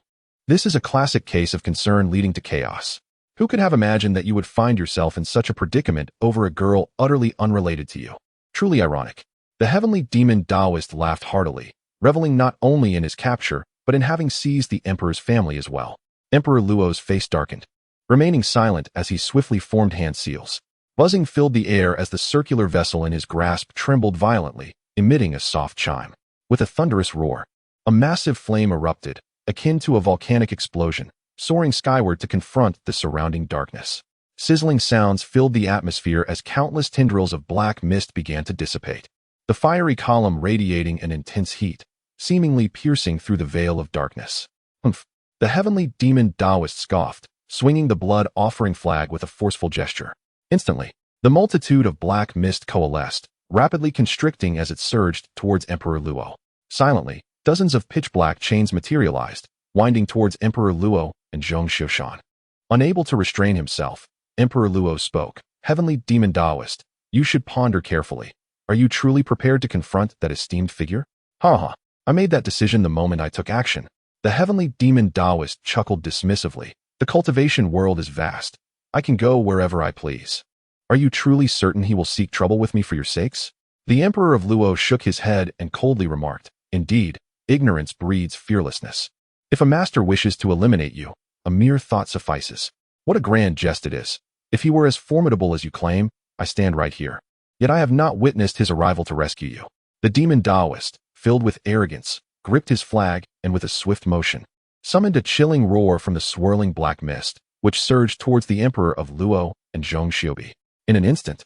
This is a classic case of concern leading to chaos. Who could have imagined that you would find yourself in such a predicament over a girl utterly unrelated to you? Truly ironic. The heavenly demon Taoist laughed heartily, reveling not only in his capture, but in having seized the Emperor's family as well. Emperor Luo's face darkened, remaining silent as he swiftly formed hand seals. Buzzing filled the air as the circular vessel in his grasp trembled violently, emitting a soft chime. With a thunderous roar, a massive flame erupted, akin to a volcanic explosion, soaring skyward to confront the surrounding darkness. Sizzling sounds filled the atmosphere as countless tendrils of black mist began to dissipate, the fiery column radiating an intense heat, seemingly piercing through the veil of darkness. Humph! The heavenly demon Taoist scoffed, swinging the blood-offering flag with a forceful gesture. Instantly, the multitude of black mist coalesced, rapidly constricting as it surged towards Emperor Luo. Silently, dozens of pitch-black chains materialized, winding towards Emperor Luo and Zhong Xiushan. Unable to restrain himself, Emperor Luo spoke. Heavenly demon Taoist, you should ponder carefully. Are you truly prepared to confront that esteemed figure? Ha ha, I made that decision the moment I took action. The heavenly demon Taoist chuckled dismissively. The cultivation world is vast. I can go wherever I please. Are you truly certain he will seek trouble with me for your sakes? The Emperor of Luo shook his head and coldly remarked, Indeed, ignorance breeds fearlessness. If a master wishes to eliminate you, a mere thought suffices. What a grand jest it is. If he were as formidable as you claim, I stand right here. Yet I have not witnessed his arrival to rescue you. The demon Taoist, filled with arrogance, gripped his flag and with a swift motion, summoned a chilling roar from the swirling black mist, which surged towards the Emperor of Luo and Zhong Xiubi. In an instant,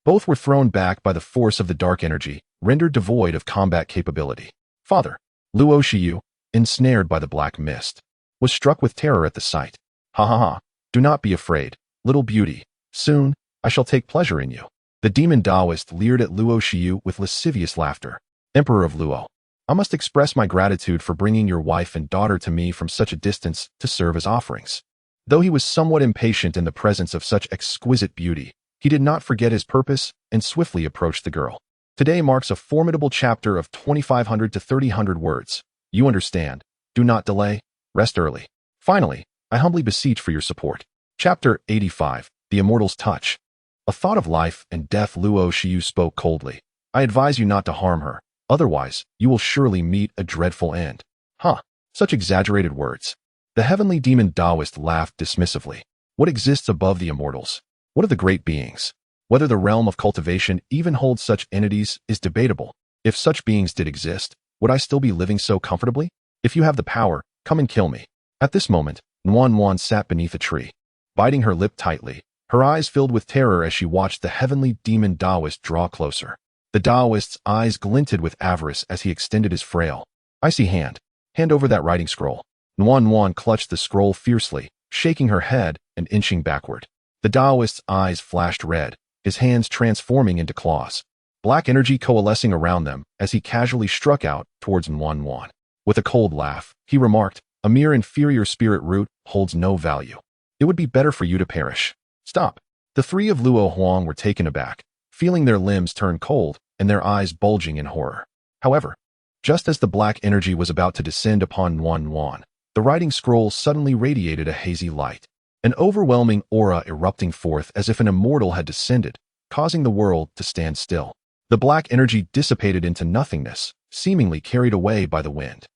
both were thrown back by the force of the dark energy, rendered devoid of combat capability. Father, Luo Xiu, ensnared by the black mist, was struck with terror at the sight. Ha ha ha, do not be afraid, little beauty. Soon, I shall take pleasure in you. The demon Taoist leered at Luo Xiu with lascivious laughter. Emperor of Luo, I must express my gratitude for bringing your wife and daughter to me from such a distance to serve as offerings. Though he was somewhat impatient in the presence of such exquisite beauty, he did not forget his purpose and swiftly approached the girl. Today marks a formidable chapter of 2,500 to 3,000 words. You understand. Do not delay. Rest early. Finally, I humbly beseech for your support. Chapter 85. The Immortal's Touch. A thought of life and death. Luo Xiu spoke coldly. I advise you not to harm her. Otherwise, you will surely meet a dreadful end. Huh. Such exaggerated words. The heavenly demon Taoist laughed dismissively. What exists above the immortals? What are the great beings? Whether the realm of cultivation even holds such entities is debatable. If such beings did exist, would I still be living so comfortably? If you have the power, come and kill me. At this moment, Nianfan sat beneath a tree, biting her lip tightly, her eyes filled with terror as she watched the heavenly demon Taoist draw closer. The Taoist's eyes glinted with avarice as he extended his frail, icy hand. Hand over that writing scroll. Nianfan clutched the scroll fiercely, shaking her head and inching backward. The Taoist's eyes flashed red, his hands transforming into claws, black energy coalescing around them as he casually struck out towards Nianfan. With a cold laugh, he remarked, a mere inferior spirit root holds no value. It would be better for you to perish. Stop. The three of Luo Huang were taken aback, feeling their limbs turn cold and their eyes bulging in horror. However, just as the black energy was about to descend upon Nianfan, the writing scroll suddenly radiated a hazy light, an overwhelming aura erupting forth as if an immortal had descended, causing the world to stand still. The black energy dissipated into nothingness, seemingly carried away by the wind.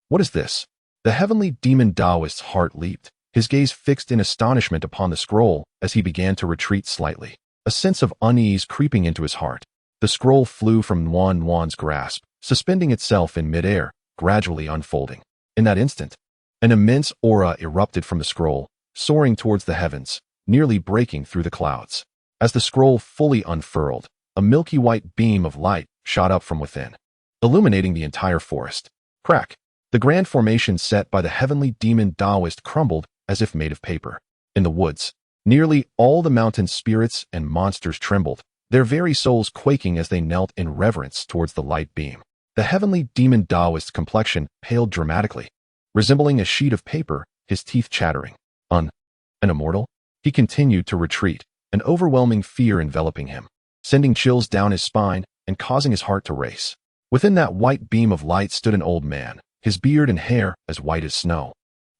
What is this? The heavenly demon Taoist's heart leaped, his gaze fixed in astonishment upon the scroll as he began to retreat slightly, a sense of unease creeping into his heart. The scroll flew from Nianfan's grasp, suspending itself in midair, gradually unfolding. In that instant, an immense aura erupted from the scroll, soaring towards the heavens, nearly breaking through the clouds. As the scroll fully unfurled, a milky white beam of light shot up from within, illuminating the entire forest. Crack! The grand formation set by the heavenly demon Taoist crumbled as if made of paper. In the woods, nearly all the mountain spirits and monsters trembled, their very souls quaking as they knelt in reverence towards the light beam. The heavenly demon Taoist's complexion paled dramatically, resembling a sheet of paper, his teeth chattering. An immortal? He continued to retreat, an overwhelming fear enveloping him, sending chills down his spine and causing his heart to race. Within that white beam of light stood an old man, his beard and hair as white as snow,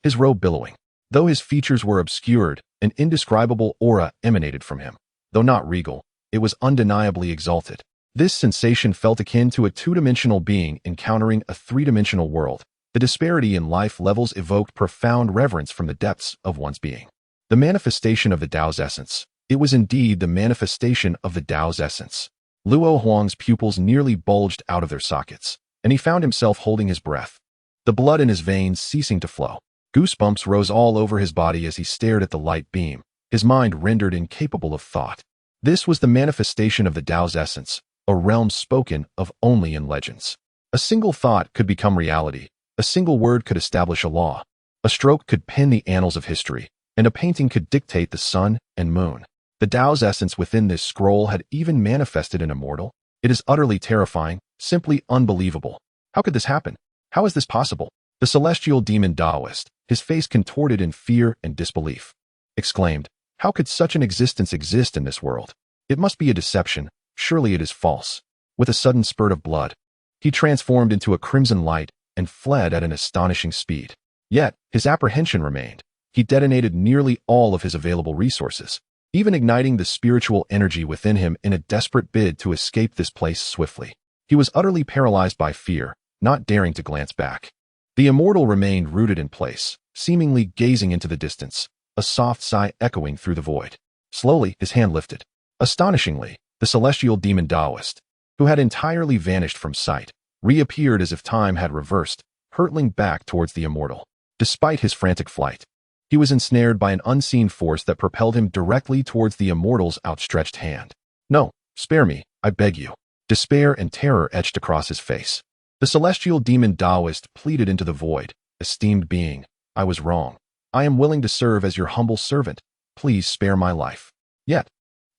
his robe billowing. Though his features were obscured, an indescribable aura emanated from him. Though not regal, it was undeniably exalted. This sensation felt akin to a two-dimensional being encountering a three-dimensional world. The disparity in life levels evoked profound reverence from the depths of one's being. The manifestation of the Tao's essence. It was indeed the manifestation of the Tao's essence. Luo Huang's pupils nearly bulged out of their sockets, and he found himself holding his breath, the blood in his veins ceasing to flow. Goosebumps rose all over his body as he stared at the light beam, his mind rendered incapable of thought. This was the manifestation of the Tao's essence, a realm spoken of only in legends. A single thought could become reality, a single word could establish a law, a stroke could pen the annals of history, and a painting could dictate the sun and moon. The Tao's essence within this scroll had even manifested an immortal. It is utterly terrifying, simply unbelievable. How could this happen? How is this possible? The celestial demon Taoist, his face contorted in fear and disbelief, exclaimed, how could such an existence exist in this world? It must be a deception. Surely it is false. With a sudden spurt of blood, he transformed into a crimson light and fled at an astonishing speed. Yet, his apprehension remained. He detonated nearly all of his available resources, even igniting the spiritual energy within him in a desperate bid to escape this place swiftly. He was utterly paralyzed by fear, not daring to glance back. The immortal remained rooted in place, seemingly gazing into the distance, a soft sigh echoing through the void. Slowly, his hand lifted. Astonishingly, the celestial demon Taoist, who had entirely vanished from sight, reappeared as if time had reversed, hurtling back towards the immortal. Despite his frantic flight, he was ensnared by an unseen force that propelled him directly towards the immortal's outstretched hand. No, spare me, I beg you. Despair and terror etched across his face. The celestial demon Taoist pleaded into the void, esteemed being, I was wrong. I am willing to serve as your humble servant. Please spare my life. Yet,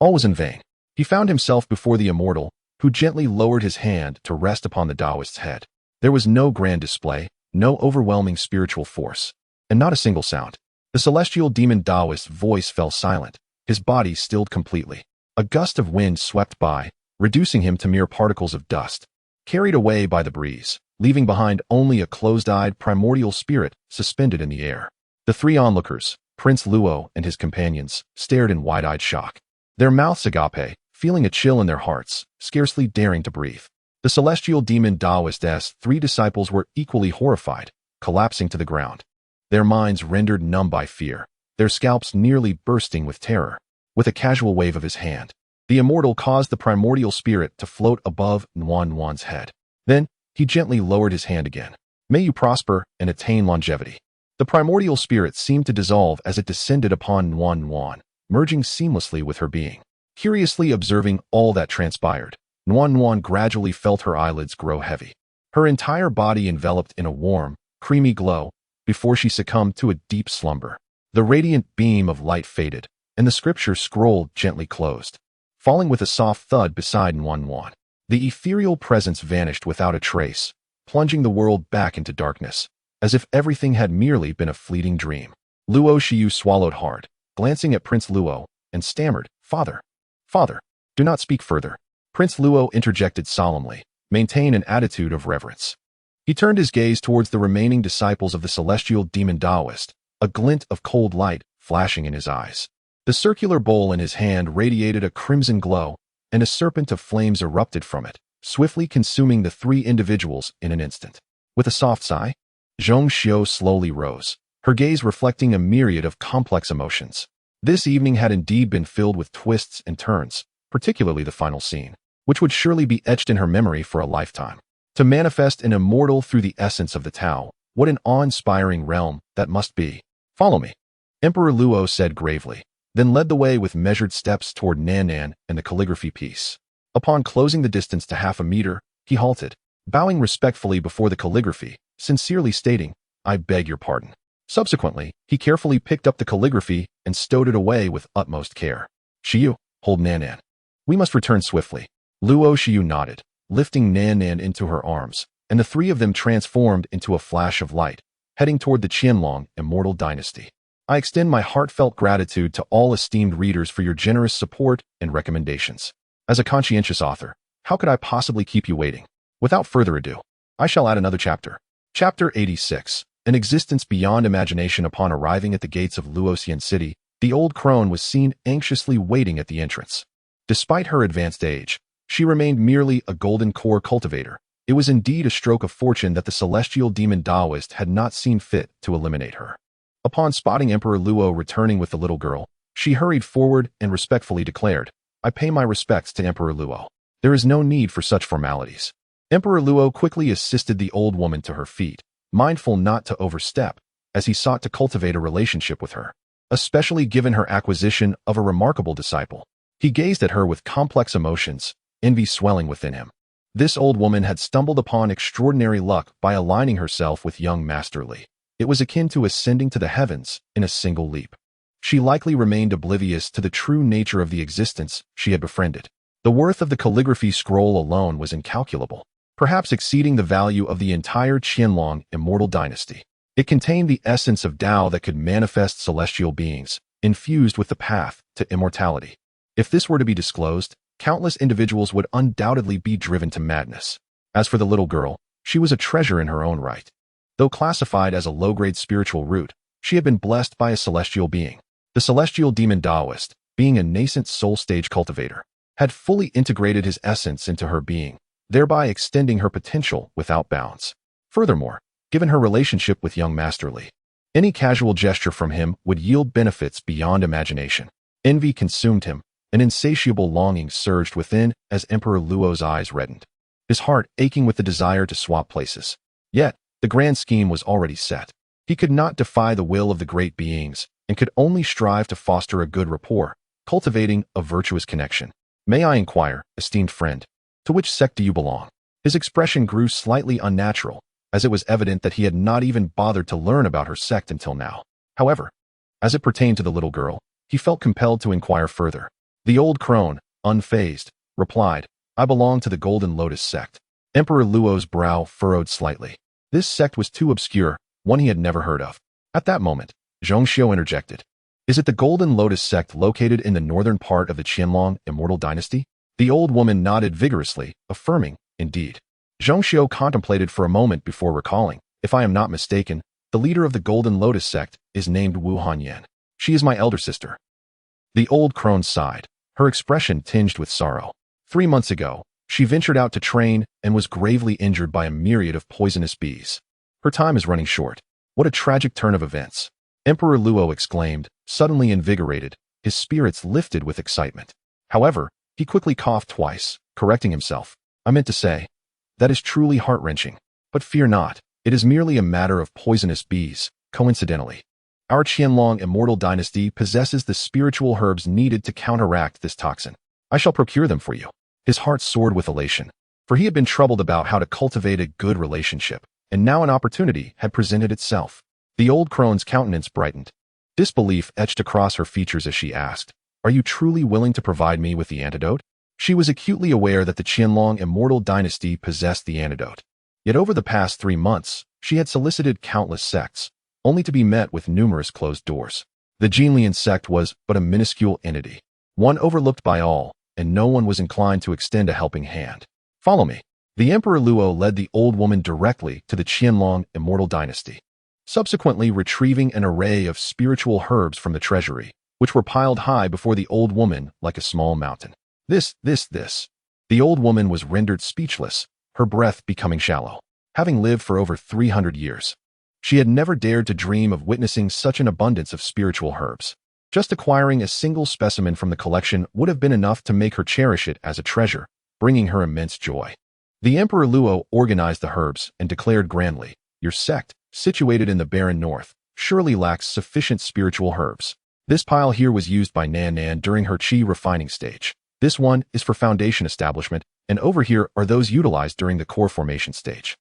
all was in vain. He found himself before the immortal, who gently lowered his hand to rest upon the Taoist's head. There was no grand display, no overwhelming spiritual force, and not a single sound. The celestial demon Taoist's voice fell silent, his body stilled completely. A gust of wind swept by, reducing him to mere particles of dust, carried away by the breeze, leaving behind only a closed-eyed primordial spirit suspended in the air. The three onlookers, Prince Luo and his companions, stared in wide-eyed shock. Their mouths agape, feeling a chill in their hearts, scarcely daring to breathe. The celestial demon Taoist's three disciples were equally horrified, collapsing to the ground. Their minds rendered numb by fear, their scalps nearly bursting with terror. With a casual wave of his hand, the immortal caused the primordial spirit to float above Nianfan's head. Then, he gently lowered his hand again. May you prosper and attain longevity. The primordial spirit seemed to dissolve as it descended upon Nianfan, merging seamlessly with her being. Curiously observing all that transpired, Nianfan gradually felt her eyelids grow heavy. Her entire body enveloped in a warm, creamy glow before she succumbed to a deep slumber. The radiant beam of light faded, and the scripture scroll gently closed, falling with a soft thud beside Nianfan. The ethereal presence vanished without a trace, plunging the world back into darkness, as if everything had merely been a fleeting dream. Luo Xiu swallowed hard, glancing at Prince Luo, and stammered, "Father, Father, do not speak further." Prince Luo interjected solemnly, "Maintain an attitude of reverence." He turned his gaze towards the remaining disciples of the celestial demon Taoist, a glint of cold light flashing in his eyes. The circular bowl in his hand radiated a crimson glow, and a serpent of flames erupted from it, swiftly consuming the three individuals in an instant. With a soft sigh, Zhong Xiu slowly rose, her gaze reflecting a myriad of complex emotions. This evening had indeed been filled with twists and turns, particularly the final scene, which would surely be etched in her memory for a lifetime. To manifest an immortal through the essence of the Tao, what an awe-inspiring realm that must be. "Follow me," Emperor Luo said gravely, then led the way with measured steps toward Nianfan and the calligraphy piece. Upon closing the distance to 1/2 meter, he halted, bowing respectfully before the calligraphy, sincerely stating, "I beg your pardon." Subsequently, he carefully picked up the calligraphy and stowed it away with utmost care. "Xiu, hold Nianfan. We must return swiftly." Luo Xiu nodded, lifting Nianfan into her arms, and the three of them transformed into a flash of light, heading toward the Qianlong Immortal Dynasty. I extend my heartfelt gratitude to all esteemed readers for your generous support and recommendations. As a conscientious author, how could I possibly keep you waiting? Without further ado, I shall add another chapter. Chapter 86. An existence beyond imagination. Upon arriving at the gates of Luoxian City, the old crone was seen anxiously waiting at the entrance. Despite her advanced age, she remained merely a golden core cultivator. It was indeed a stroke of fortune that the celestial demon Taoist had not seen fit to eliminate her. Upon spotting Emperor Luo returning with the little girl, she hurried forward and respectfully declared, "I pay my respects to Emperor Luo. There is no need for such formalities." Emperor Luo quickly assisted the old woman to her feet, mindful not to overstep, as he sought to cultivate a relationship with her, especially given her acquisition of a remarkable disciple. He gazed at her with complex emotions, envy swelling within him. This old woman had stumbled upon extraordinary luck by aligning herself with young Master Li. It was akin to ascending to the heavens in a single leap. She likely remained oblivious to the true nature of the existence she had befriended. The worth of the calligraphy scroll alone was incalculable, perhaps exceeding the value of the entire Qianlong Immortal Dynasty. It contained the essence of Tao that could manifest celestial beings, infused with the path to immortality. If this were to be disclosed, countless individuals would undoubtedly be driven to madness. As for the little girl, she was a treasure in her own right. Though classified as a low-grade spiritual root, she had been blessed by a celestial being. The celestial demon Taoist, being a nascent soul-stage cultivator, had fully integrated his essence into her being, thereby extending her potential without bounds. Furthermore, given her relationship with young Master Li, any casual gesture from him would yield benefits beyond imagination. Envy consumed him, an insatiable longing surged within as Emperor Luo's eyes reddened, his heart aching with the desire to swap places. Yet, the grand scheme was already set. He could not defy the will of the great beings, and could only strive to foster a good rapport, cultivating a virtuous connection. "May I inquire, esteemed friend, to which sect do you belong?" His expression grew slightly unnatural, as it was evident that he had not even bothered to learn about her sect until now. However, as it pertained to the little girl, he felt compelled to inquire further. The old crone, unfazed, replied, "I belong to the Golden Lotus sect." Emperor Luo's brow furrowed slightly. This sect was too obscure, one he had never heard of. At that moment, Zhong Xiu interjected, "Is it the Golden Lotus sect located in the northern part of the Qianlong Immortal Dynasty?" The old woman nodded vigorously, affirming, "Indeed." Zhongxiu contemplated for a moment before recalling. If I am not mistaken, the leader of the Golden Lotus sect is named Wu Hanyan. She is my elder sister. The old crone sighed, her expression tinged with sorrow. 3 months ago, she ventured out to train and was gravely injured by a myriad of poisonous bees. Her time is running short. What a tragic turn of events. Emperor Luo exclaimed, suddenly invigorated, his spirits lifted with excitement. However, he quickly coughed twice, correcting himself. I meant to say, that is truly heart-wrenching. But fear not, it is merely a matter of poisonous bees, coincidentally. Our Qianlong immortal dynasty possesses the spiritual herbs needed to counteract this toxin. I shall procure them for you. His heart soared with elation, for he had been troubled about how to cultivate a good relationship, and now an opportunity had presented itself. The old crone's countenance brightened. Disbelief etched across her features as she asked, Are you truly willing to provide me with the antidote? She was acutely aware that the Qianlong immortal dynasty possessed the antidote. Yet over the past 3 months, she had solicited countless sects, only to be met with numerous closed doors. The Jinlian sect was but a minuscule entity, one overlooked by all, and no one was inclined to extend a helping hand. Follow me. The Emperor Luo led the old woman directly to the Qianlong immortal dynasty, subsequently retrieving an array of spiritual herbs from the treasury, which were piled high before the old woman like a small mountain. This. The old woman was rendered speechless, her breath becoming shallow. Having lived for over 300 years, she had never dared to dream of witnessing such an abundance of spiritual herbs. Just acquiring a single specimen from the collection would have been enough to make her cherish it as a treasure, bringing her immense joy. The Emperor Luo organized the herbs and declared grandly, Your sect, situated in the barren north, surely lacks sufficient spiritual herbs. This pile here was used by Nianfan during her qi refining stage. This one is for foundation establishment, and over here are those utilized during the core formation stage.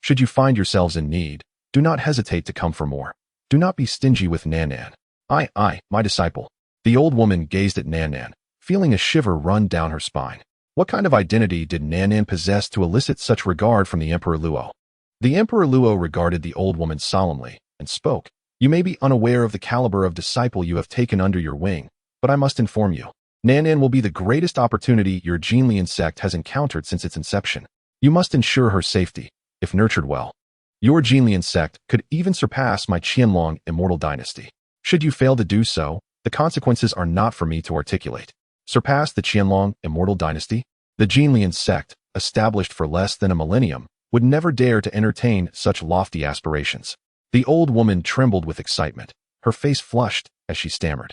Should you find yourselves in need, do not hesitate to come for more. Do not be stingy with Nianfan. I, my disciple. The old woman gazed at Nianfan, feeling a shiver run down her spine. What kind of identity did Nianfan possess to elicit such regard from the Emperor Luo? The Emperor Luo regarded the old woman solemnly and spoke. You may be unaware of the caliber of disciple you have taken under your wing, but I must inform you. Nianfan will be the greatest opportunity your Jinlian sect has encountered since its inception. You must ensure her safety, if nurtured well. Your Jinlian sect could even surpass my Qianlong immortal dynasty. Should you fail to do so, the consequences are not for me to articulate. Surpass the Qianlong immortal dynasty? The Jinlian sect, established for less than a millennium, would never dare to entertain such lofty aspirations. The old woman trembled with excitement, her face flushed as she stammered.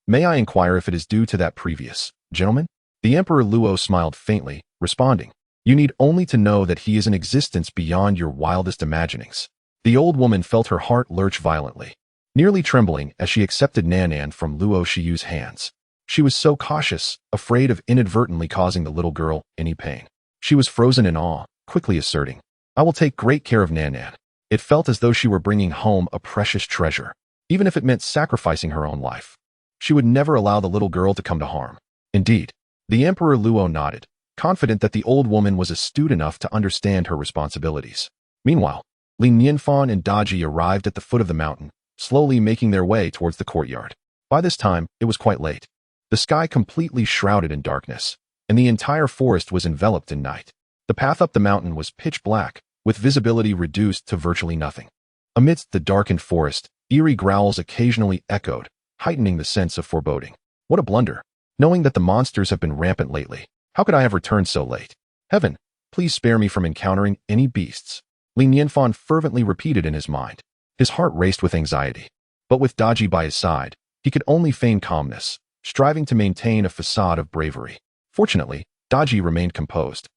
May I inquire if it is due to that previous gentleman? The Emperor Luo smiled faintly, responding, You need only to know that he is in existence beyond your wildest imaginings. The old woman felt her heart lurch violently, nearly trembling as she accepted Nianfan from Luo Shiyu's hands. She was so cautious, afraid of inadvertently causing the little girl any pain. She was frozen in awe, quickly asserting, I will take great care of Nianfan. It felt as though she were bringing home a precious treasure, even if it meant sacrificing her own life. She would never allow the little girl to come to harm. Indeed, the Emperor Luo nodded, confident that the old woman was astute enough to understand her responsibilities. Meanwhile, Nianfan and Daji arrived at the foot of the mountain, slowly making their way towards the courtyard. By this time, it was quite late. The sky completely shrouded in darkness, and the entire forest was enveloped in night. The path up the mountain was pitch black, with visibility reduced to virtually nothing. Amidst the darkened forest, eerie growls occasionally echoed, heightening the sense of foreboding. What a blunder! Knowing that the monsters have been rampant lately, how could I have returned so late? Heaven, please spare me from encountering any beasts. Nianfan fervently repeated in his mind. His heart raced with anxiety. But with Daji by his side, he could only feign calmness, striving to maintain a facade of bravery. Fortunately, Daji remained composed,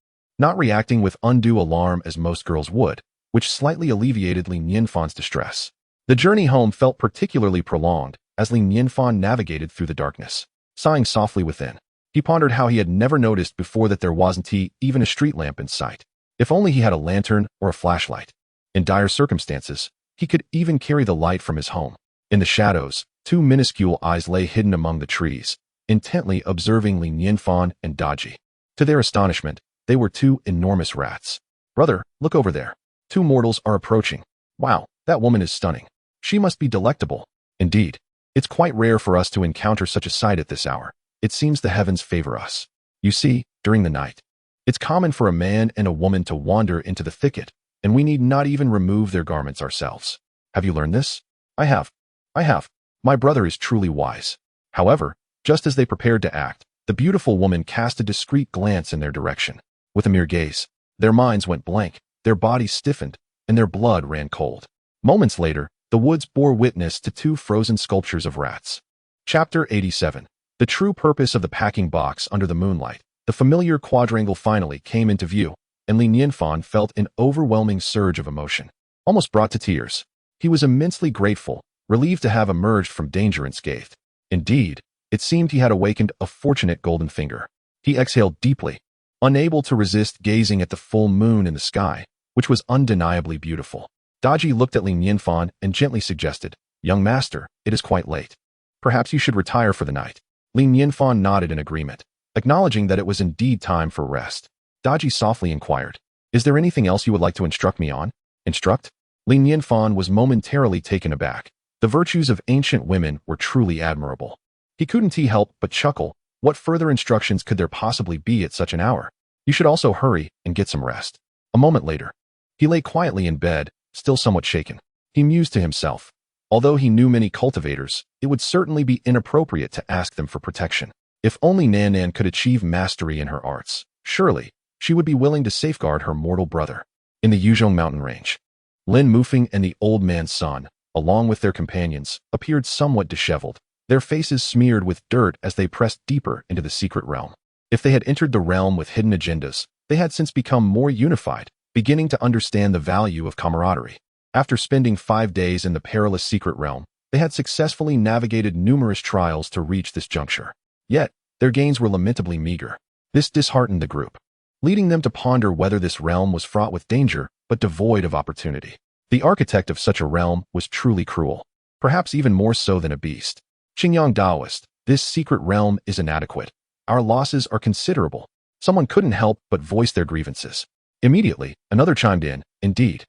not reacting with undue alarm as most girls would, which slightly alleviated Nianfan's distress. The journey home felt particularly prolonged as Nianfan navigated through the darkness. Sighing softly within, he pondered how he had never noticed before that there wasn't even a street lamp in sight. If only he had a lantern or a flashlight. In dire circumstances, he could even carry the light from his home. In the shadows, 2 minuscule eyes lay hidden among the trees, intently observing Nianfan and Daji. To their astonishment, they were 2 enormous rats. Brother, look over there. 2 mortals are approaching. Wow, that woman is stunning. She must be delectable. Indeed, it's quite rare for us to encounter such a sight at this hour. It seems the heavens favor us. You see, during the night, It's common for a man and a woman to wander into the thicket, and we need not even remove their garments ourselves. Have you learned this? I have. I have. My brother is truly wise. However, just as they prepared to act, the beautiful woman cast a discreet glance in their direction. With a mere gaze, their minds went blank, their bodies stiffened, and their blood ran cold. Moments later, the woods bore witness to two frozen sculptures of rats. Chapter 87. The true purpose of the packing box under the moonlight. The familiar quadrangle finally came into view, and Li Nianfan felt an overwhelming surge of emotion, almost brought to tears. He was immensely grateful, relieved to have emerged from danger unscathed. Indeed, it seemed he had awakened a fortunate golden finger. He exhaled deeply, unable to resist gazing at the full moon in the sky, which was undeniably beautiful. Daji looked at Li Nianfan and gently suggested, "Young master, it is quite late. Perhaps you should retire for the night." Li Nianfan nodded in agreement, acknowledging that it was indeed time for rest. Daji softly inquired, "Is there anything else you would like to instruct me on?" "Instruct?" Li Nianfan was momentarily taken aback. The virtues of ancient women were truly admirable. He couldn't help but chuckle. What further instructions could there possibly be at such an hour? You should also hurry and get some rest. A moment later, he lay quietly in bed, still somewhat shaken. He mused to himself. Although he knew many cultivators, it would certainly be inappropriate to ask them for protection. If only Nianfan could achieve mastery in her arts, surely she would be willing to safeguard her mortal brother. In the Yuzhong mountain range, Lin Mufeng and the old man's son, along with their companions, appeared somewhat disheveled, their faces smeared with dirt as they pressed deeper into the secret realm. If they had entered the realm with hidden agendas, they had since become more unified, beginning to understand the value of camaraderie. After spending 5 days in the perilous secret realm, they had successfully navigated numerous trials to reach this juncture. Yet, their gains were lamentably meager. This disheartened the group, leading them to ponder whether this realm was fraught with danger, but devoid of opportunity. The architect of such a realm was truly cruel, perhaps even more so than a beast. Qingyang Taoist, this secret realm is inadequate. Our losses are considerable. Someone couldn't help but voice their grievances. Immediately, another chimed in, "Indeed.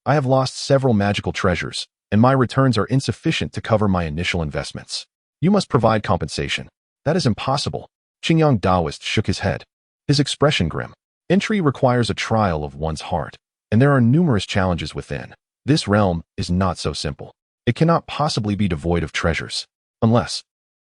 I have lost several magical treasures, and my returns are insufficient to cover my initial investments. You must provide compensation." "That is impossible." Qingyang Taoist shook his head, his expression grim. Entry requires a trial of one's heart, and there are numerous challenges within. This realm is not so simple. It cannot possibly be devoid of treasures, unless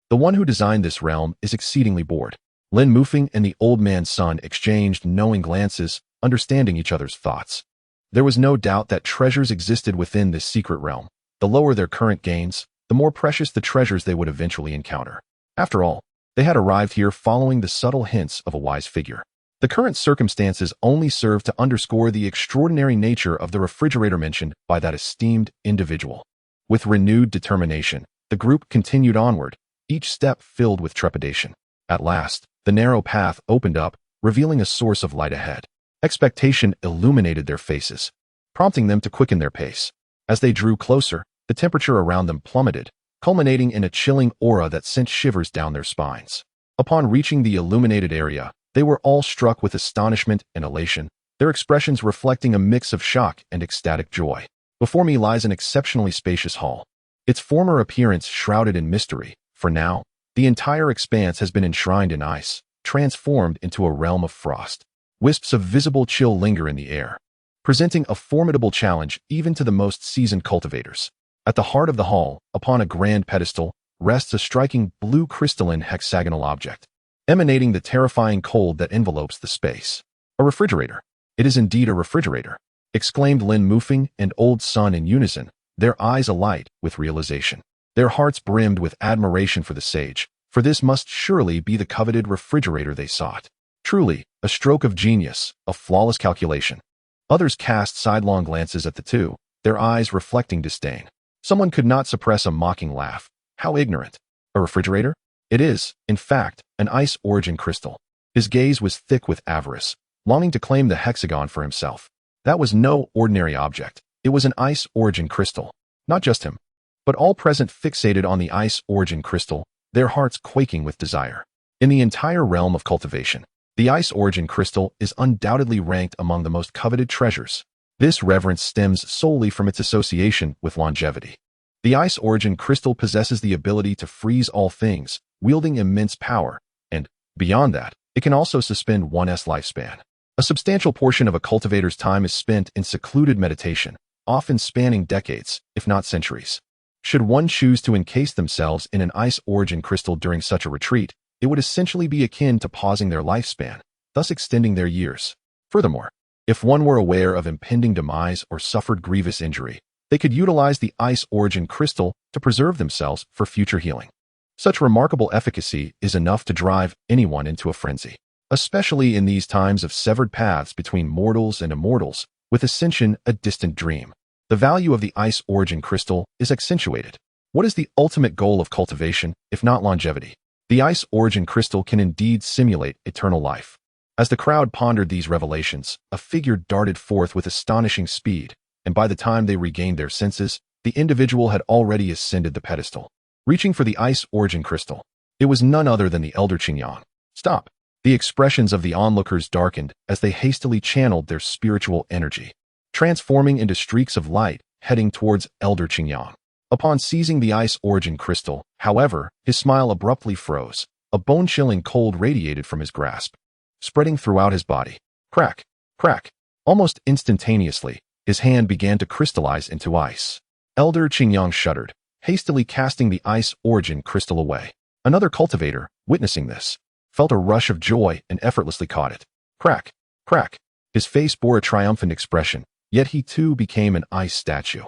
the one who designed this realm is exceedingly bored. Lin Mufeng and the old man's son exchanged knowing glances, understanding each other's thoughts. There was no doubt that treasures existed within this secret realm. The lower their current gains, the more precious the treasures they would eventually encounter. After all, they had arrived here following the subtle hints of a wise figure. The current circumstances only serve to underscore the extraordinary nature of the refrigerator mentioned by that esteemed individual. With renewed determination, the group continued onward, each step filled with trepidation. At last, the narrow path opened up, revealing a source of light ahead. Expectation illuminated their faces, prompting them to quicken their pace. As they drew closer, the temperature around them plummeted, culminating in a chilling aura that sent shivers down their spines. Upon reaching the illuminated area, they were all struck with astonishment and elation, their expressions reflecting a mix of shock and ecstatic joy. Before me lies an exceptionally spacious hall, its former appearance shrouded in mystery. For now, the entire expanse has been enshrined in ice, transformed into a realm of frost. Wisps of visible chill linger in the air, presenting a formidable challenge even to the most seasoned cultivators. At the heart of the hall, upon a grand pedestal, rests a striking blue crystalline hexagonal object, emanating the terrifying cold that envelopes the space. "A refrigerator. It is indeed a refrigerator," exclaimed Lin Mufeng and old son in unison, their eyes alight with realization. Their hearts brimmed with admiration for the sage, for this must surely be the coveted refrigerator they sought. Truly, a stroke of genius, a flawless calculation. Others cast sidelong glances at the two, their eyes reflecting disdain. Someone could not suppress a mocking laugh. How ignorant. A refrigerator? It is, in fact, an ice origin crystal. His gaze was thick with avarice, longing to claim the hexagon for himself. That was no ordinary object. It was an ice origin crystal. Not just him, but all present fixated on the ice origin crystal, their hearts quaking with desire. In the entire realm of cultivation, the ice origin crystal is undoubtedly ranked among the most coveted treasures. This reverence stems solely from its association with longevity. The ice origin crystal possesses the ability to freeze all things, wielding immense power, and, beyond that, It can also suspend one's lifespan. A substantial portion of a cultivator's time is spent in secluded meditation, often spanning decades, if not centuries. Should one choose to encase themselves in an ice origin crystal during such a retreat, it would essentially be akin to pausing their lifespan, thus extending their years. Furthermore, if one were aware of impending demise or suffered grievous injury, they could utilize the ice origin crystal to preserve themselves for future healing. Such remarkable efficacy is enough to drive anyone into a frenzy, especially in these times of severed paths between mortals and immortals, with ascension a distant dream. The value of the ice origin crystal is accentuated. What is the ultimate goal of cultivation, if not longevity? The ice origin crystal can indeed simulate eternal life. As the crowd pondered these revelations, a figure darted forth with astonishing speed, and by the time they regained their senses, the individual had already ascended the pedestal. Reaching for the ice origin crystal, it was none other than the elder Qingyang. Stop! The expressions of the onlookers darkened as they hastily channeled their spiritual energy, transforming into streaks of light, heading towards elder Qingyang. Upon seizing the ice origin crystal, however, his smile abruptly froze. A bone-chilling cold radiated from his grasp, spreading throughout his body. Crack! Crack! Almost instantaneously, his hand began to crystallize into ice. Elder Qingyang shuddered, hastily casting the ice origin crystal away. Another cultivator, witnessing this, felt a rush of joy and effortlessly caught it. Crack! Crack! His face bore a triumphant expression, yet he too became an ice statue.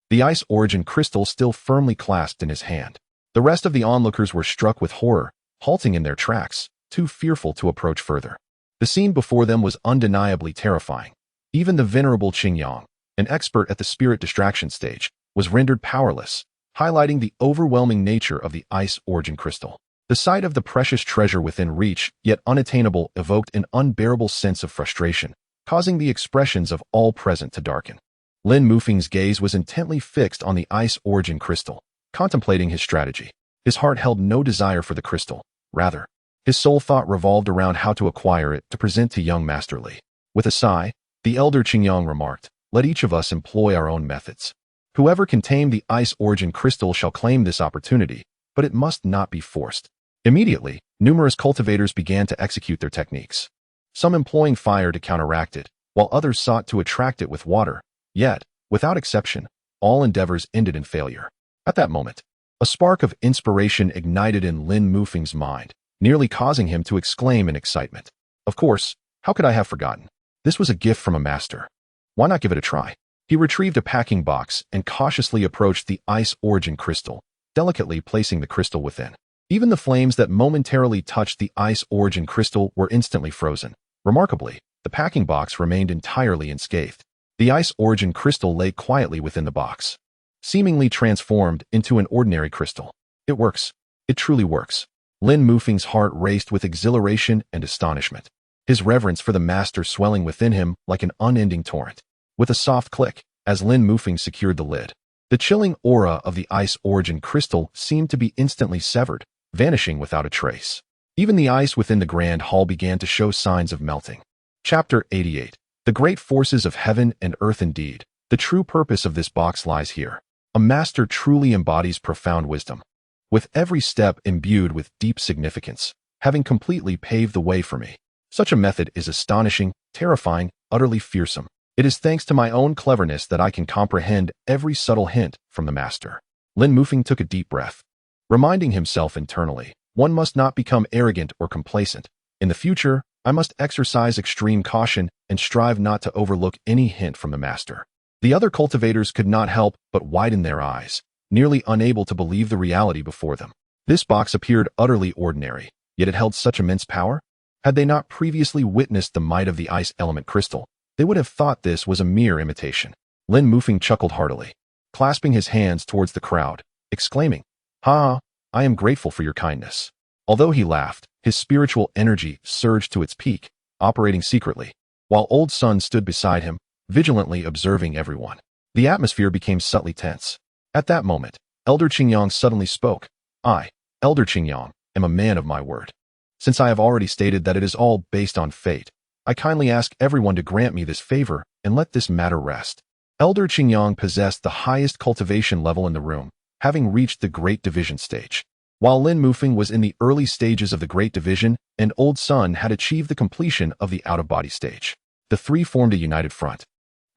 The ice origin crystal still firmly clasped in his hand. The rest of the onlookers were struck with horror, halting in their tracks, too fearful to approach further. The scene before them was undeniably terrifying. Even the venerable Qingyang, an expert at the spirit distraction stage, was rendered powerless, highlighting the overwhelming nature of the ice origin crystal. The sight of the precious treasure within reach, yet unattainable, evoked an unbearable sense of frustration, causing the expressions of all present to darken. Lin Mufeng's gaze was intently fixed on the ice origin crystal, contemplating his strategy. His heart held no desire for the crystal. Rather, his sole thought revolved around how to acquire it to present to young Master Li. With a sigh, the elder Qingyang remarked, "Let each of us employ our own methods. Whoever can tame the ice origin crystal shall claim this opportunity, but it must not be forced." Immediately, numerous cultivators began to execute their techniques, some employing fire to counteract it, while others sought to attract it with water. Yet, without exception, all endeavors ended in failure. At that moment, a spark of inspiration ignited in Lin Mufeng's mind, nearly causing him to exclaim in excitement. Of course, how could I have forgotten? This was a gift from a master. Why not give it a try? He retrieved a packing box and cautiously approached the ice origin crystal, delicately placing the crystal within. Even the flames that momentarily touched the ice origin crystal were instantly frozen. Remarkably, the packing box remained entirely unscathed. The ice origin crystal lay quietly within the box, seemingly transformed into an ordinary crystal. It works. It truly works. Lin Mufeng's heart raced with exhilaration and astonishment, his reverence for the master swelling within him like an unending torrent. With a soft click, as Lin Mufeng secured the lid, the chilling aura of the ice origin crystal seemed to be instantly severed, vanishing without a trace. Even the ice within the grand hall began to show signs of melting. Chapter 88. The great forces of heaven and earth indeed. The true purpose of this box lies here. A master truly embodies profound wisdom, with every step imbued with deep significance, having completely paved the way for me. Such a method is astonishing, terrifying, utterly fearsome. It is thanks to my own cleverness that I can comprehend every subtle hint from the master. Lin Mufeng took a deep breath, reminding himself internally, one must not become arrogant or complacent. In the future, I must exercise extreme caution and strive not to overlook any hint from the master. The other cultivators could not help but widen their eyes, nearly unable to believe the reality before them. This box appeared utterly ordinary, yet it held such immense power. Had they not previously witnessed the might of the ice element crystal, they would have thought this was a mere imitation. Lin Mufeng chuckled heartily, clasping his hands towards the crowd, exclaiming, "Ha! I am grateful for your kindness." Although he laughed, his spiritual energy surged to its peak, operating secretly, while Old Sun stood beside him, vigilantly observing everyone. The atmosphere became subtly tense. At that moment, Elder Qingyang suddenly spoke. "I, Elder Qingyang, am a man of my word. Since I have already stated that it is all based on fate, I kindly ask everyone to grant me this favor and let this matter rest." Elder Qingyang possessed the highest cultivation level in the room, having reached the Great Division stage. While Lin Mufeng was in the early stages of the Great Division and Old Sun had achieved the completion of the out-of-body stage, the three formed a united front,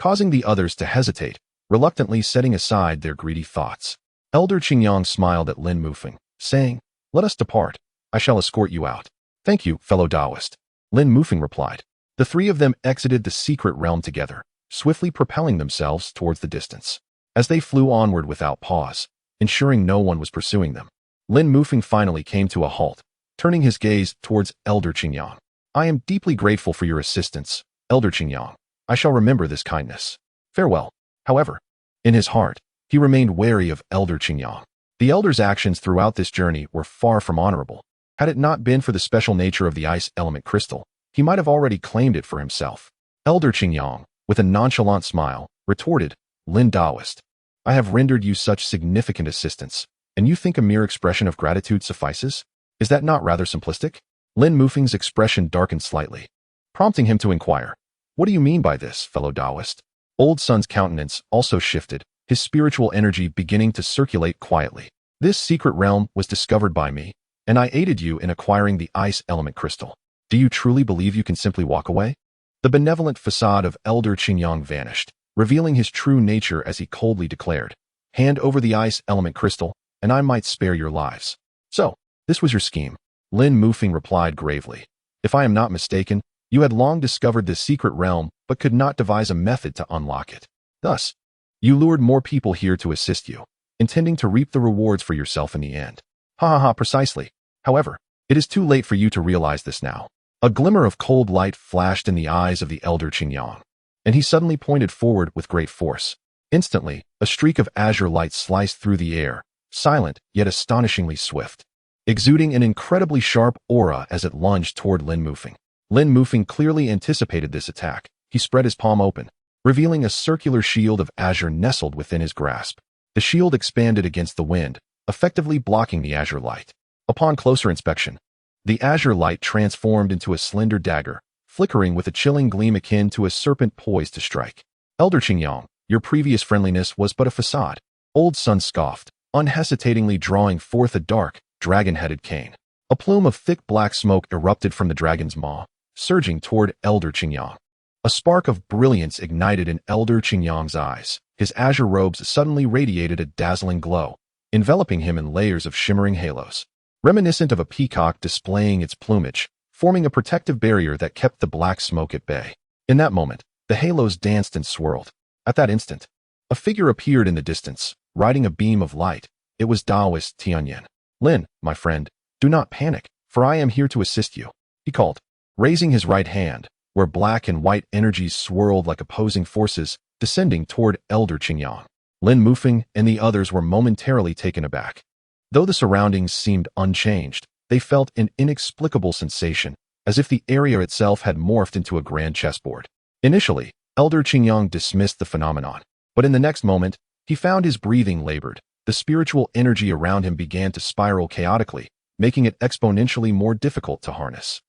causing the others to hesitate, reluctantly setting aside their greedy thoughts. Elder Qingyang smiled at Lin Mufeng, saying, "Let us depart. I shall escort you out." "Thank you, fellow Taoist," Lin Mufeng replied. The three of them exited the secret realm together, swiftly propelling themselves towards the distance. As they flew onward without pause, ensuring no one was pursuing them, Lin Mufeng finally came to a halt, turning his gaze towards Elder Qingyang. "I am deeply grateful for your assistance, Elder Qingyang. I shall remember this kindness. Farewell." However, in his heart, he remained wary of Elder Qingyang. The elder's actions throughout this journey were far from honorable. Had it not been for the special nature of the ice element crystal, he might have already claimed it for himself. Elder Qingyang, with a nonchalant smile, retorted, "Lin Taoist, I have rendered you such significant assistance, and you think a mere expression of gratitude suffices? Is that not rather simplistic?" Lin Mufeng's expression darkened slightly, prompting him to inquire, "What do you mean by this, fellow Taoist?" Old Sun's countenance also shifted, his spiritual energy beginning to circulate quietly. "This secret realm was discovered by me, and I aided you in acquiring the ice element crystal. Do you truly believe you can simply walk away?" The benevolent facade of Elder Qingyang vanished, revealing his true nature as he coldly declared, "Hand over the ice element crystal, and I might spare your lives." "So, this was your scheme," Lin Mufeng replied gravely. "If I am not mistaken, you had long discovered this secret realm but could not devise a method to unlock it. Thus, you lured more people here to assist you, intending to reap the rewards for yourself in the end." "Ha ha ha, precisely. However, it is too late for you to realize this now." A glimmer of cold light flashed in the eyes of the Elder Qingyang, and he suddenly pointed forward with great force. Instantly, a streak of azure light sliced through the air, silent yet astonishingly swift, exuding an incredibly sharp aura as it lunged toward Lin Mufeng. Lin Mufeng clearly anticipated this attack. He spread his palm open, revealing a circular shield of azure nestled within his grasp. The shield expanded against the wind, effectively blocking the azure light. Upon closer inspection, the azure light transformed into a slender dagger, flickering with a chilling gleam akin to a serpent poised to strike. "Elder Qingyang, your previous friendliness was but a facade," Old Sun scoffed, unhesitatingly drawing forth a dark, dragon-headed cane. A plume of thick black smoke erupted from the dragon's maw, surging toward Elder Qingyang. A spark of brilliance ignited in Elder Qingyang's eyes. His azure robes suddenly radiated a dazzling glow, enveloping him in layers of shimmering halos, reminiscent of a peacock displaying its plumage, forming a protective barrier that kept the black smoke at bay. In that moment, the halos danced and swirled. At that instant, a figure appeared in the distance, riding a beam of light. It was Taoist Tianyan. "Lin, my friend, do not panic, for I am here to assist you," he called, raising his right hand, where black and white energies swirled like opposing forces, descending toward Elder Qingyang. Lin Mufeng and the others were momentarily taken aback. Though the surroundings seemed unchanged, they felt an inexplicable sensation, as if the area itself had morphed into a grand chessboard. Initially, Elder Qingyang dismissed the phenomenon, but in the next moment, he found his breathing labored. The spiritual energy around him began to spiral chaotically, making it exponentially more difficult to harness.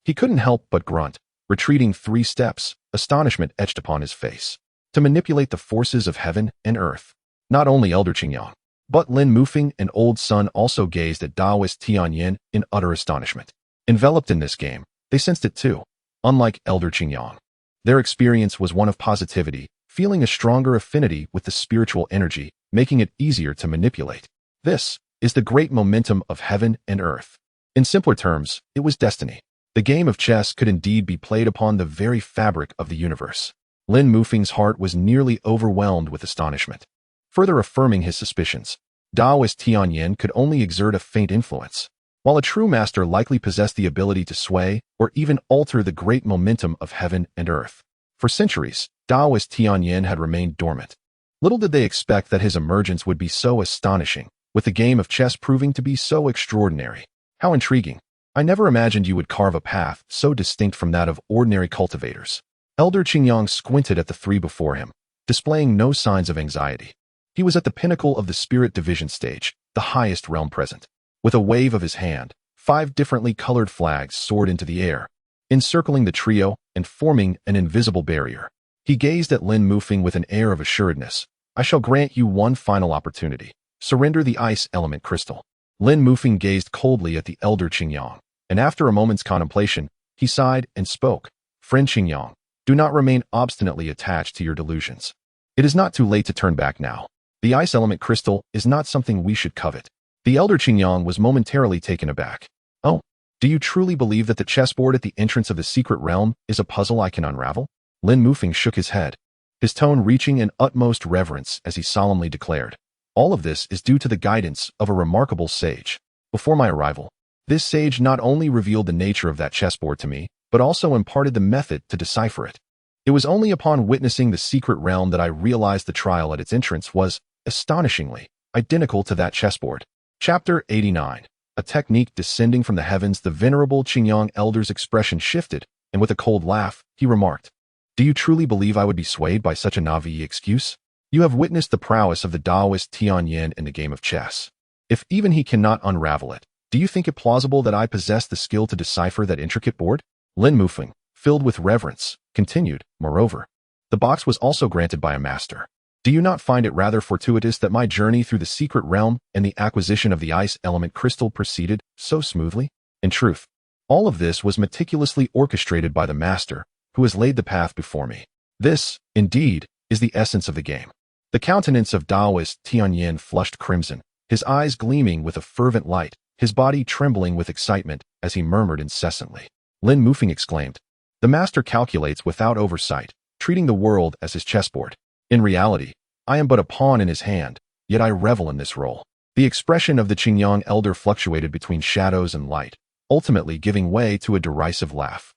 He couldn't help but grunt, retreating 3 steps, astonishment etched upon his face. To manipulate the forces of heaven and earth. Not only Elder Qingyang, but Lin Mufeng and Old Sun also gazed at Taoist Tianyan in utter astonishment. Enveloped in this game, they sensed it too. Unlike Elder Qingyang, their experience was one of positivity, feeling a stronger affinity with the spiritual energy, making it easier to manipulate. This is the great momentum of heaven and earth. In simpler terms, it was destiny. The game of chess could indeed be played upon the very fabric of the universe. Lin Mufeng's heart was nearly overwhelmed with astonishment. Further affirming his suspicions, Taoist Tianyan could only exert a faint influence, while a true master likely possessed the ability to sway or even alter the great momentum of heaven and earth. For centuries, Taoist Tianyan had remained dormant. Little did they expect that his emergence would be so astonishing, with the game of chess proving to be so extraordinary. How intriguing. I never imagined you would carve a path so distinct from that of ordinary cultivators. Elder Qingyang squinted at the 3 before him, displaying no signs of anxiety. He was at the pinnacle of the spirit division stage, the highest realm present. With a wave of his hand, 5 differently colored flags soared into the air, encircling the trio and forming an invisible barrier. He gazed at Lin Mufeng with an air of assuredness. "I shall grant you one final opportunity. Surrender the ice element crystal." Lin Mufeng gazed coldly at the elder Qingyang, and after a moment's contemplation, he sighed and spoke. Friend Qingyang, do not remain obstinately attached to your delusions. It is not too late to turn back now. The ice element crystal is not something we should covet. The elder Qingyang was momentarily taken aback. Oh, do you truly believe that the chessboard at the entrance of the secret realm is a puzzle I can unravel? Lin Mufeng shook his head, his tone reaching an utmost reverence as he solemnly declared. All of this is due to the guidance of a remarkable sage. Before my arrival, this sage not only revealed the nature of that chessboard to me, but also imparted the method to decipher it. It was only upon witnessing the secret realm that I realized the trial at its entrance was, astonishingly, identical to that chessboard. Chapter 89. A technique descending from the heavens. The venerable Qingyang elder's expression shifted, and with a cold laugh, he remarked, Do you truly believe I would be swayed by such a naive excuse? You have witnessed the prowess of the Taoist Tianyin in the game of chess. If even he cannot unravel it, do you think it plausible that I possess the skill to decipher that intricate board? Lin Mufeng, filled with reverence, continued, Moreover, the box was also granted by a master. Do you not find it rather fortuitous that my journey through the secret realm and the acquisition of the ice element crystal proceeded so smoothly? In truth, all of this was meticulously orchestrated by the master, who has laid the path before me. This, indeed, is the essence of the game. The countenance of Taoist Tianyin flushed crimson, his eyes gleaming with a fervent light, his body trembling with excitement as he murmured incessantly. Lin Mufeng exclaimed, The master calculates without oversight, treating the world as his chessboard. In reality, I am but a pawn in his hand, yet I revel in this role. The expression of the Qingyang elder fluctuated between shadows and light, ultimately giving way to a derisive laugh.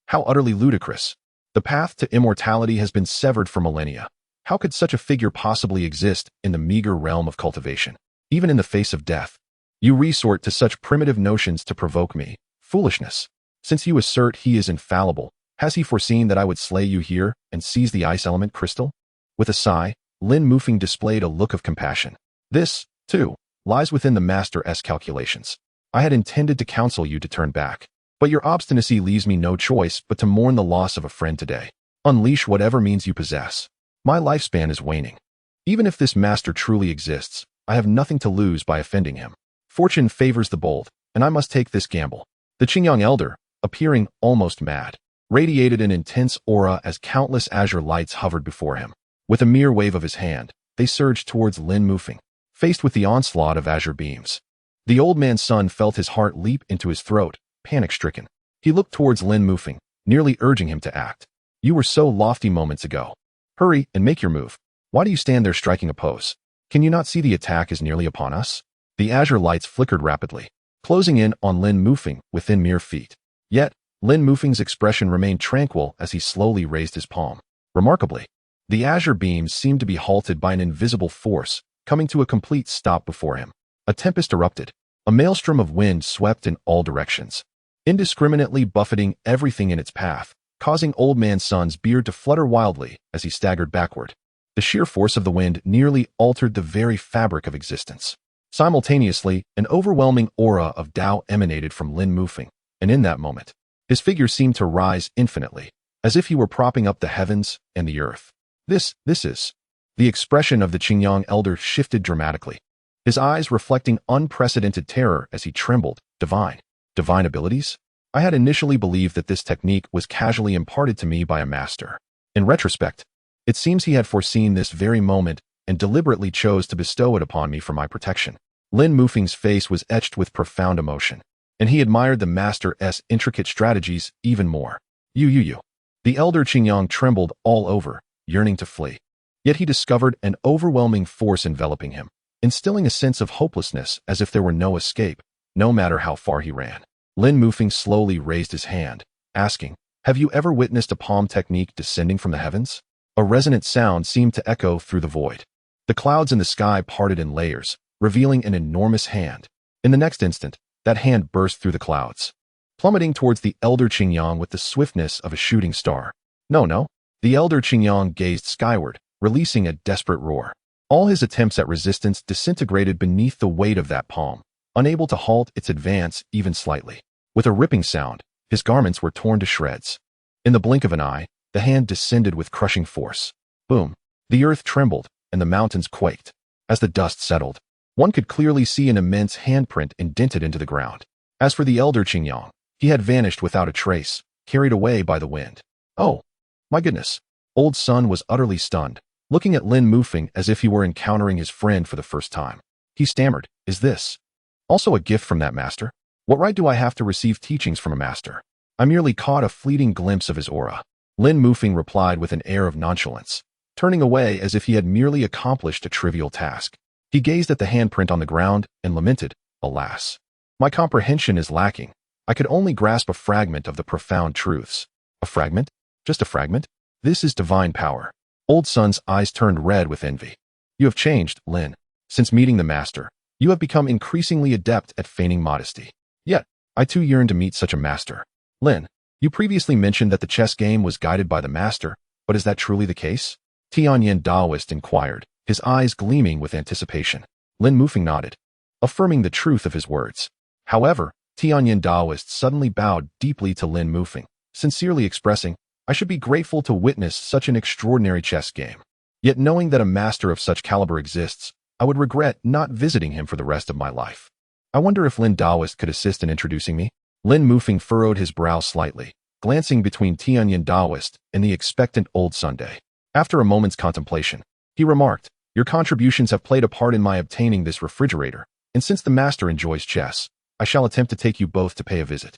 How utterly ludicrous. The path to immortality has been severed for millennia. How could such a figure possibly exist in the meager realm of cultivation? Even in the face of death, you resort to such primitive notions to provoke me. Foolishness. Since you assert he is infallible, has he foreseen that I would slay you here and seize the ice element crystal? With a sigh, Lin Mufeng displayed a look of compassion. This, too, lies within the master's calculations. I had intended to counsel you to turn back, but your obstinacy leaves me no choice but to mourn the loss of a friend today. Unleash whatever means you possess. My lifespan is waning. Even if this master truly exists, I have nothing to lose by offending him. Fortune favors the bold, and I must take this gamble. The Qingyang elder, appearing almost mad, radiated an intense aura as countless azure lights hovered before him. With a mere wave of his hand, they surged towards Lin Mufeng, faced with the onslaught of azure beams. The old man's son felt his heart leap into his throat, panic-stricken. He looked towards Lin Mufeng, nearly urging him to act. You were so lofty moments ago. Hurry and make your move. Why do you stand there striking a pose? Can you not see the attack is nearly upon us? The azure lights flickered rapidly, closing in on Lin Mufeng within mere feet. Yet, Lin Mufeng's expression remained tranquil as he slowly raised his palm. Remarkably, the azure beams seemed to be halted by an invisible force, coming to a complete stop before him. A tempest erupted. A maelstrom of wind swept in all directions, indiscriminately buffeting everything in its path, causing old man Sun's beard to flutter wildly as he staggered backward. The sheer force of the wind nearly altered the very fabric of existence. Simultaneously, an overwhelming aura of Tao emanated from Lin Mufeng, and in that moment, his figure seemed to rise infinitely, as if he were propping up the heavens and the earth. This is. The expression of the Qingyang elder shifted dramatically, his eyes reflecting unprecedented terror as he trembled. Divine abilities? I had initially believed that this technique was casually imparted to me by a master. In retrospect, it seems he had foreseen this very moment and deliberately chose to bestow it upon me for my protection. Lin Mufeng's face was etched with profound emotion, and he admired the master's intricate strategies even more. You. The elder Qingyang trembled all over, yearning to flee. Yet he discovered an overwhelming force enveloping him, instilling a sense of hopelessness as if there were no escape, no matter how far he ran. Lin Mufeng slowly raised his hand, asking, Have you ever witnessed a palm technique descending from the heavens? A resonant sound seemed to echo through the void. The clouds in the sky parted in layers, revealing an enormous hand. In the next instant, that hand burst through the clouds, plummeting towards the elder Qingyang with the swiftness of a shooting star. No. The elder Qingyang gazed skyward, releasing a desperate roar. All his attempts at resistance disintegrated beneath the weight of that palm, unable to halt its advance even slightly. With a ripping sound, his garments were torn to shreds. In the blink of an eye, the hand descended with crushing force. Boom! The earth trembled, and the mountains quaked. As the dust settled, One could clearly see an immense handprint indented into the ground. As for the elder Qingyang, he had vanished without a trace, carried away by the wind. Oh, my goodness. Old Sun was utterly stunned, looking at Lin Mufeng as if he were encountering his friend for the first time. He stammered, "Is this also a gift from that master? What right do I have to receive teachings from a master? I merely caught a fleeting glimpse of his aura." Lin Mufeng replied with an air of nonchalance, turning away as if he had merely accomplished a trivial task. He gazed at the handprint on the ground and lamented, "Alas, my comprehension is lacking. I could only grasp a fragment of the profound truths." A fragment? Just a fragment? This is divine power. Old Sun's eyes turned red with envy. "You have changed, Lin. Since meeting the master, you have become increasingly adept at feigning modesty. Yet, I too yearn to meet such a master. Lin, you previously mentioned that the chess game was guided by the master, but is that truly the case?" Tianyan Daoist inquired, his eyes gleaming with anticipation. Lin Mufeng nodded, affirming the truth of his words. However, Tianyan Daoist suddenly bowed deeply to Lin Mufeng, sincerely expressing, "I should be grateful to witness such an extraordinary chess game. Yet knowing that a master of such caliber exists, I would regret not visiting him for the rest of my life. I wonder if Lin Daoist could assist in introducing me?" Lin Mufeng furrowed his brow slightly, glancing between Tianyan Daoist and the expectant Old Sunday. After a moment's contemplation, he remarked, "Your contributions have played a part in my obtaining this refrigerator, and since the master enjoys chess, I shall attempt to take you both to pay a visit."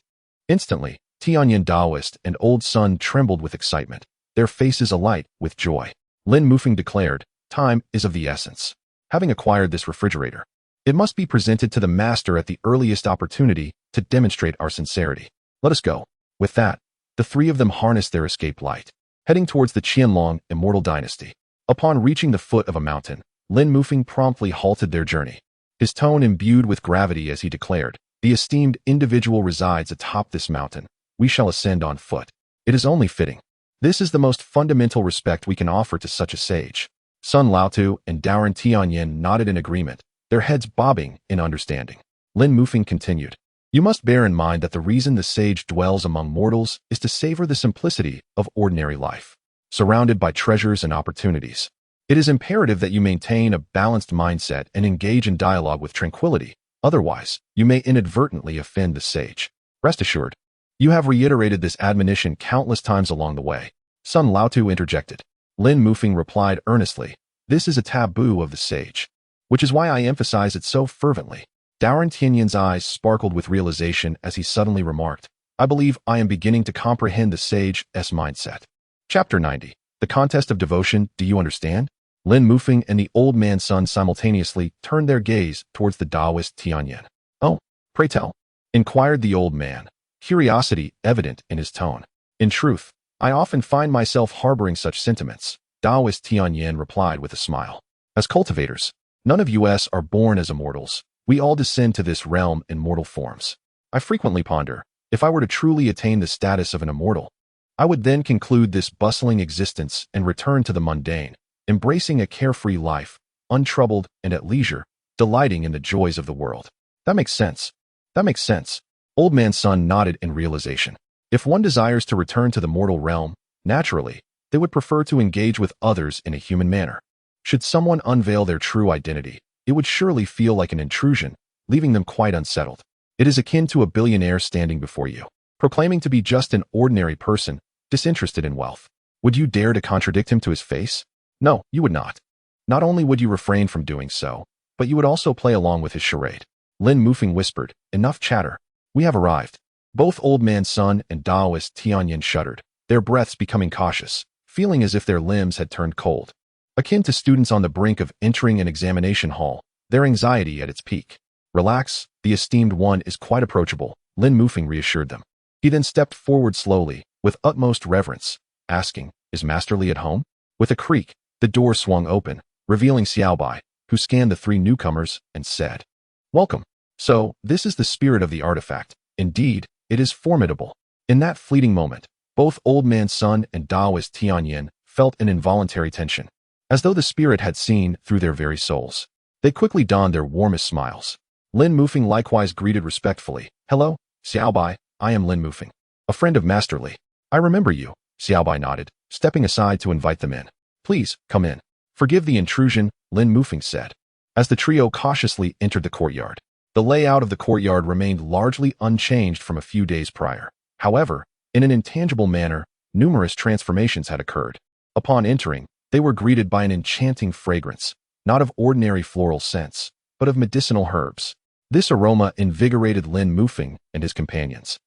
Instantly, Tianyan Daoist and Old Sun trembled with excitement, their faces alight with joy. Lin Mufeng declared, "Time is of the essence. Having acquired this refrigerator, it must be presented to the master at the earliest opportunity to demonstrate our sincerity. Let us go." With that, the three of them harnessed their escape light, heading towards the Qianlong Immortal dynasty. Upon reaching the foot of a mountain, Lin Mufeng promptly halted their journey, his tone imbued with gravity as he declared, "The esteemed individual resides atop this mountain. We shall ascend on foot. It is only fitting. This is the most fundamental respect we can offer to such a sage." Sun Laotu and Daoran Tianyin nodded in agreement, their heads bobbing in understanding. Lin Mufeng continued, "You must bear in mind that the reason the sage dwells among mortals is to savor the simplicity of ordinary life, surrounded by treasures and opportunities. It is imperative that you maintain a balanced mindset and engage in dialogue with tranquility. Otherwise, you may inadvertently offend the sage. Rest assured, you have reiterated this admonition countless times along the way." Sun Laotu interjected. Lin Mufeng replied earnestly, "This is a taboo of the sage, which is why I emphasize it so fervently." Daoran Tianyin's eyes sparkled with realization as he suddenly remarked, "I believe I am beginning to comprehend the sage's mindset." Chapter 90. The Contest of Devotion. Do you understand? Lin Mufeng and the old man's son simultaneously turned their gaze towards the Taoist Tianyin. "Oh, pray tell," inquired the old man, curiosity evident in his tone. "In truth, I often find myself harboring such sentiments," Taoist Tianyin replied with a smile. "As cultivators, none of us are born as immortals. We all descend to this realm in mortal forms. I frequently ponder, if I were to truly attain the status of an immortal, I would then conclude this bustling existence and return to the mundane, embracing a carefree life, untroubled and at leisure, delighting in the joys of the world." That makes sense. That makes sense. Old man's son nodded in realization. If one desires to return to the mortal realm, naturally, they would prefer to engage with others in a human manner. Should someone unveil their true identity, it would surely feel like an intrusion, leaving them quite unsettled. It is akin to a billionaire standing before you, proclaiming to be just an ordinary person, disinterested in wealth. Would you dare to contradict him to his face? No, you would not. Not only would you refrain from doing so, but you would also play along with his charade. Lin Mufeng whispered, "Enough chatter. We have arrived." Both old man's son and Taoist Tianyin shuddered, their breaths becoming cautious, feeling as if their limbs had turned cold. Akin to students on the brink of entering an examination hall, their anxiety at its peak. "Relax, the esteemed one is quite approachable," Lin Mufeng reassured them. He then stepped forward slowly, with utmost reverence, asking, "Is Master Li at home?" With a creak, the door swung open, revealing Xiaobai, who scanned the three newcomers and said, "Welcome. So, this is the spirit of the artifact. Indeed, it is formidable." In that fleeting moment, both old man's son and Taoist Tianyin felt an involuntary tension, as though the spirit had seen through their very souls. They quickly donned their warmest smiles. Lin Mufeng likewise greeted respectfully, "Hello, Xiaobai, I am Lin Mufeng, a friend of Master Li." "I remember you," Xiaobai nodded, stepping aside to invite them in. "Please, come in." "Forgive the intrusion," Lin Mufeng said. as the trio cautiously entered the courtyard. The layout of the courtyard remained largely unchanged from a few days prior. However, in an intangible manner, numerous transformations had occurred. Upon entering, they were greeted by an enchanting fragrance, not of ordinary floral scents, but of medicinal herbs. This aroma invigorated Lin Mufeng and his companions,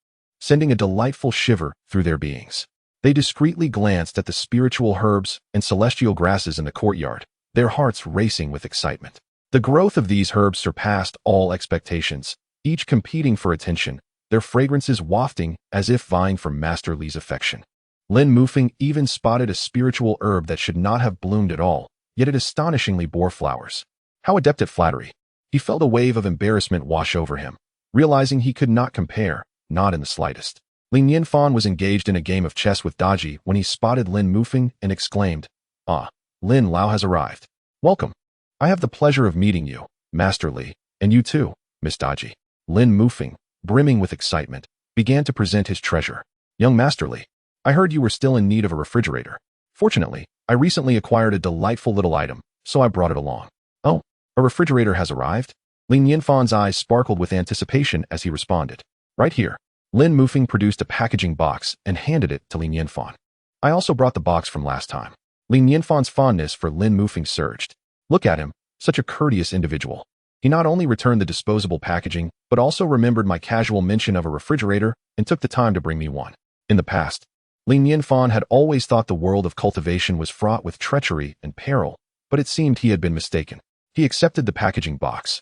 sending a delightful shiver through their beings. They discreetly glanced at the spiritual herbs and celestial grasses in the courtyard, their hearts racing with excitement. The growth of these herbs surpassed all expectations, each competing for attention, their fragrances wafting as if vying for Master Li's affection. Lin Mufeng even spotted a spiritual herb that should not have bloomed at all, yet it astonishingly bore flowers. How adept at flattery! He felt a wave of embarrassment wash over him, realizing he could not compare, not in the slightest. Nianfan was engaged in a game of chess with Daji when he spotted Lin Mufeng and exclaimed, "Ah, Lin Lao has arrived. Welcome. I have the pleasure of meeting you, Master Li, and you too, Miss Daji." Lin Mufeng, brimming with excitement, began to present his treasure. "Young Master Li, I heard you were still in need of a refrigerator. Fortunately, I recently acquired a delightful little item, so I brought it along." "Oh, a refrigerator has arrived?" Lin Yinfan's eyes sparkled with anticipation as he responded. "Right here." Lin Mufeng produced a packaging box and handed it to Lin Yinfan. "I also brought the box from last time." Lin Yinfan's fondness for Lin Mufeng surged. Look at him, such a courteous individual. He not only returned the disposable packaging, but also remembered my casual mention of a refrigerator and took the time to bring me one. In the past, Lin Yinfan had always thought the world of cultivation was fraught with treachery and peril, but it seemed he had been mistaken. He accepted the packaging box,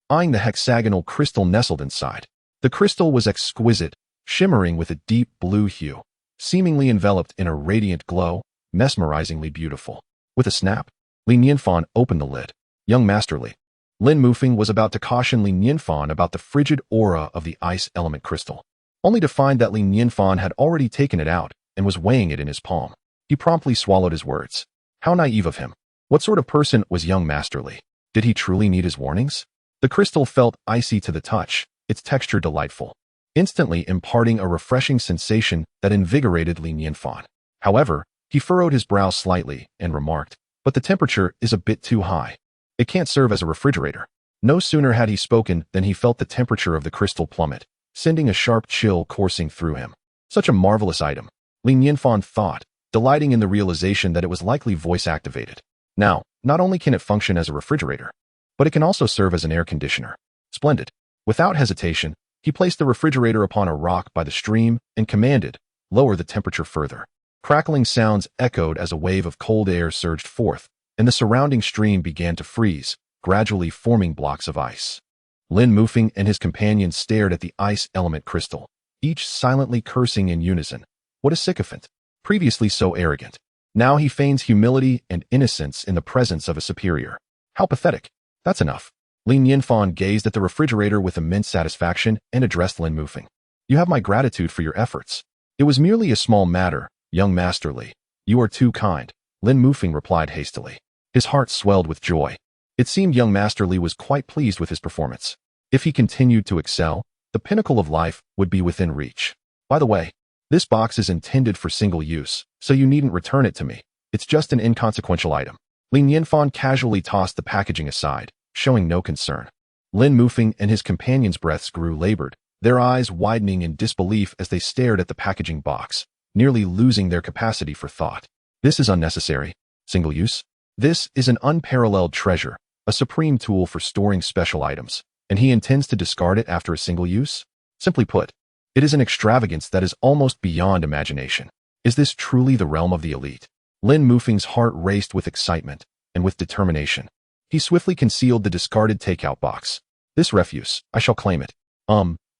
eyeing the hexagonal crystal nestled inside. The crystal was exquisite, shimmering with a deep blue hue, seemingly enveloped in a radiant glow, mesmerizingly beautiful. With a snap, Lin Yinfan opened the lid. "Young Master Li." Lin Mufeng was about to caution Lin Yinfan about the frigid aura of the ice element crystal, only to find that Lin Yinfan had already taken it out and was weighing it in his palm. He promptly swallowed his words. How naive of him. What sort of person was young Master Li? Did he truly need his warnings? The crystal felt icy to the touch, its texture delightful, instantly imparting a refreshing sensation that invigorated Lin Yinfan. However, he furrowed his brow slightly and remarked, "But the temperature is a bit too high. It can't serve as a refrigerator." No sooner had he spoken than he felt the temperature of the crystal plummet, sending a sharp chill coursing through him. Such a marvelous item, Lin Yinfan thought, delighting in the realization that it was likely voice-activated. Now, not only can it function as a refrigerator, but it can also serve as an air conditioner. Splendid. Without hesitation, he placed the refrigerator upon a rock by the stream and commanded, "Lower the temperature further." Crackling sounds echoed as a wave of cold air surged forth, and the surrounding stream began to freeze, gradually forming blocks of ice. Lin Mufeng and his companions stared at the ice element crystal, each silently cursing in unison. What a sycophant! Previously so arrogant. Now he feigns humility and innocence in the presence of a superior. How pathetic. That's enough. Lin Yinfan gazed at the refrigerator with immense satisfaction and addressed Lin Mufeng. "You have my gratitude for your efforts. It was merely a small matter, young Master Li. You are too kind," Lin Mufeng replied hastily. His heart swelled with joy. It seemed young Master Li was quite pleased with his performance. If he continued to excel, the pinnacle of life would be within reach. "By the way, this box is intended for single use, so you needn't return it to me. It's just an inconsequential item." Lin Yinfan casually tossed the packaging aside, showing no concern. Lin Mufeng and his companions' breaths grew labored, their eyes widening in disbelief as they stared at the packaging box, nearly losing their capacity for thought. "This is unnecessary. Single use? This is an unparalleled treasure, a supreme tool for storing special items, and he intends to discard it after a single use? Simply put, it is an extravagance that is almost beyond imagination. Is this truly the realm of the elite?" Lin Mufeng's heart raced with excitement and with determination. He swiftly concealed the discarded takeout box. "This refuse, I shall claim it."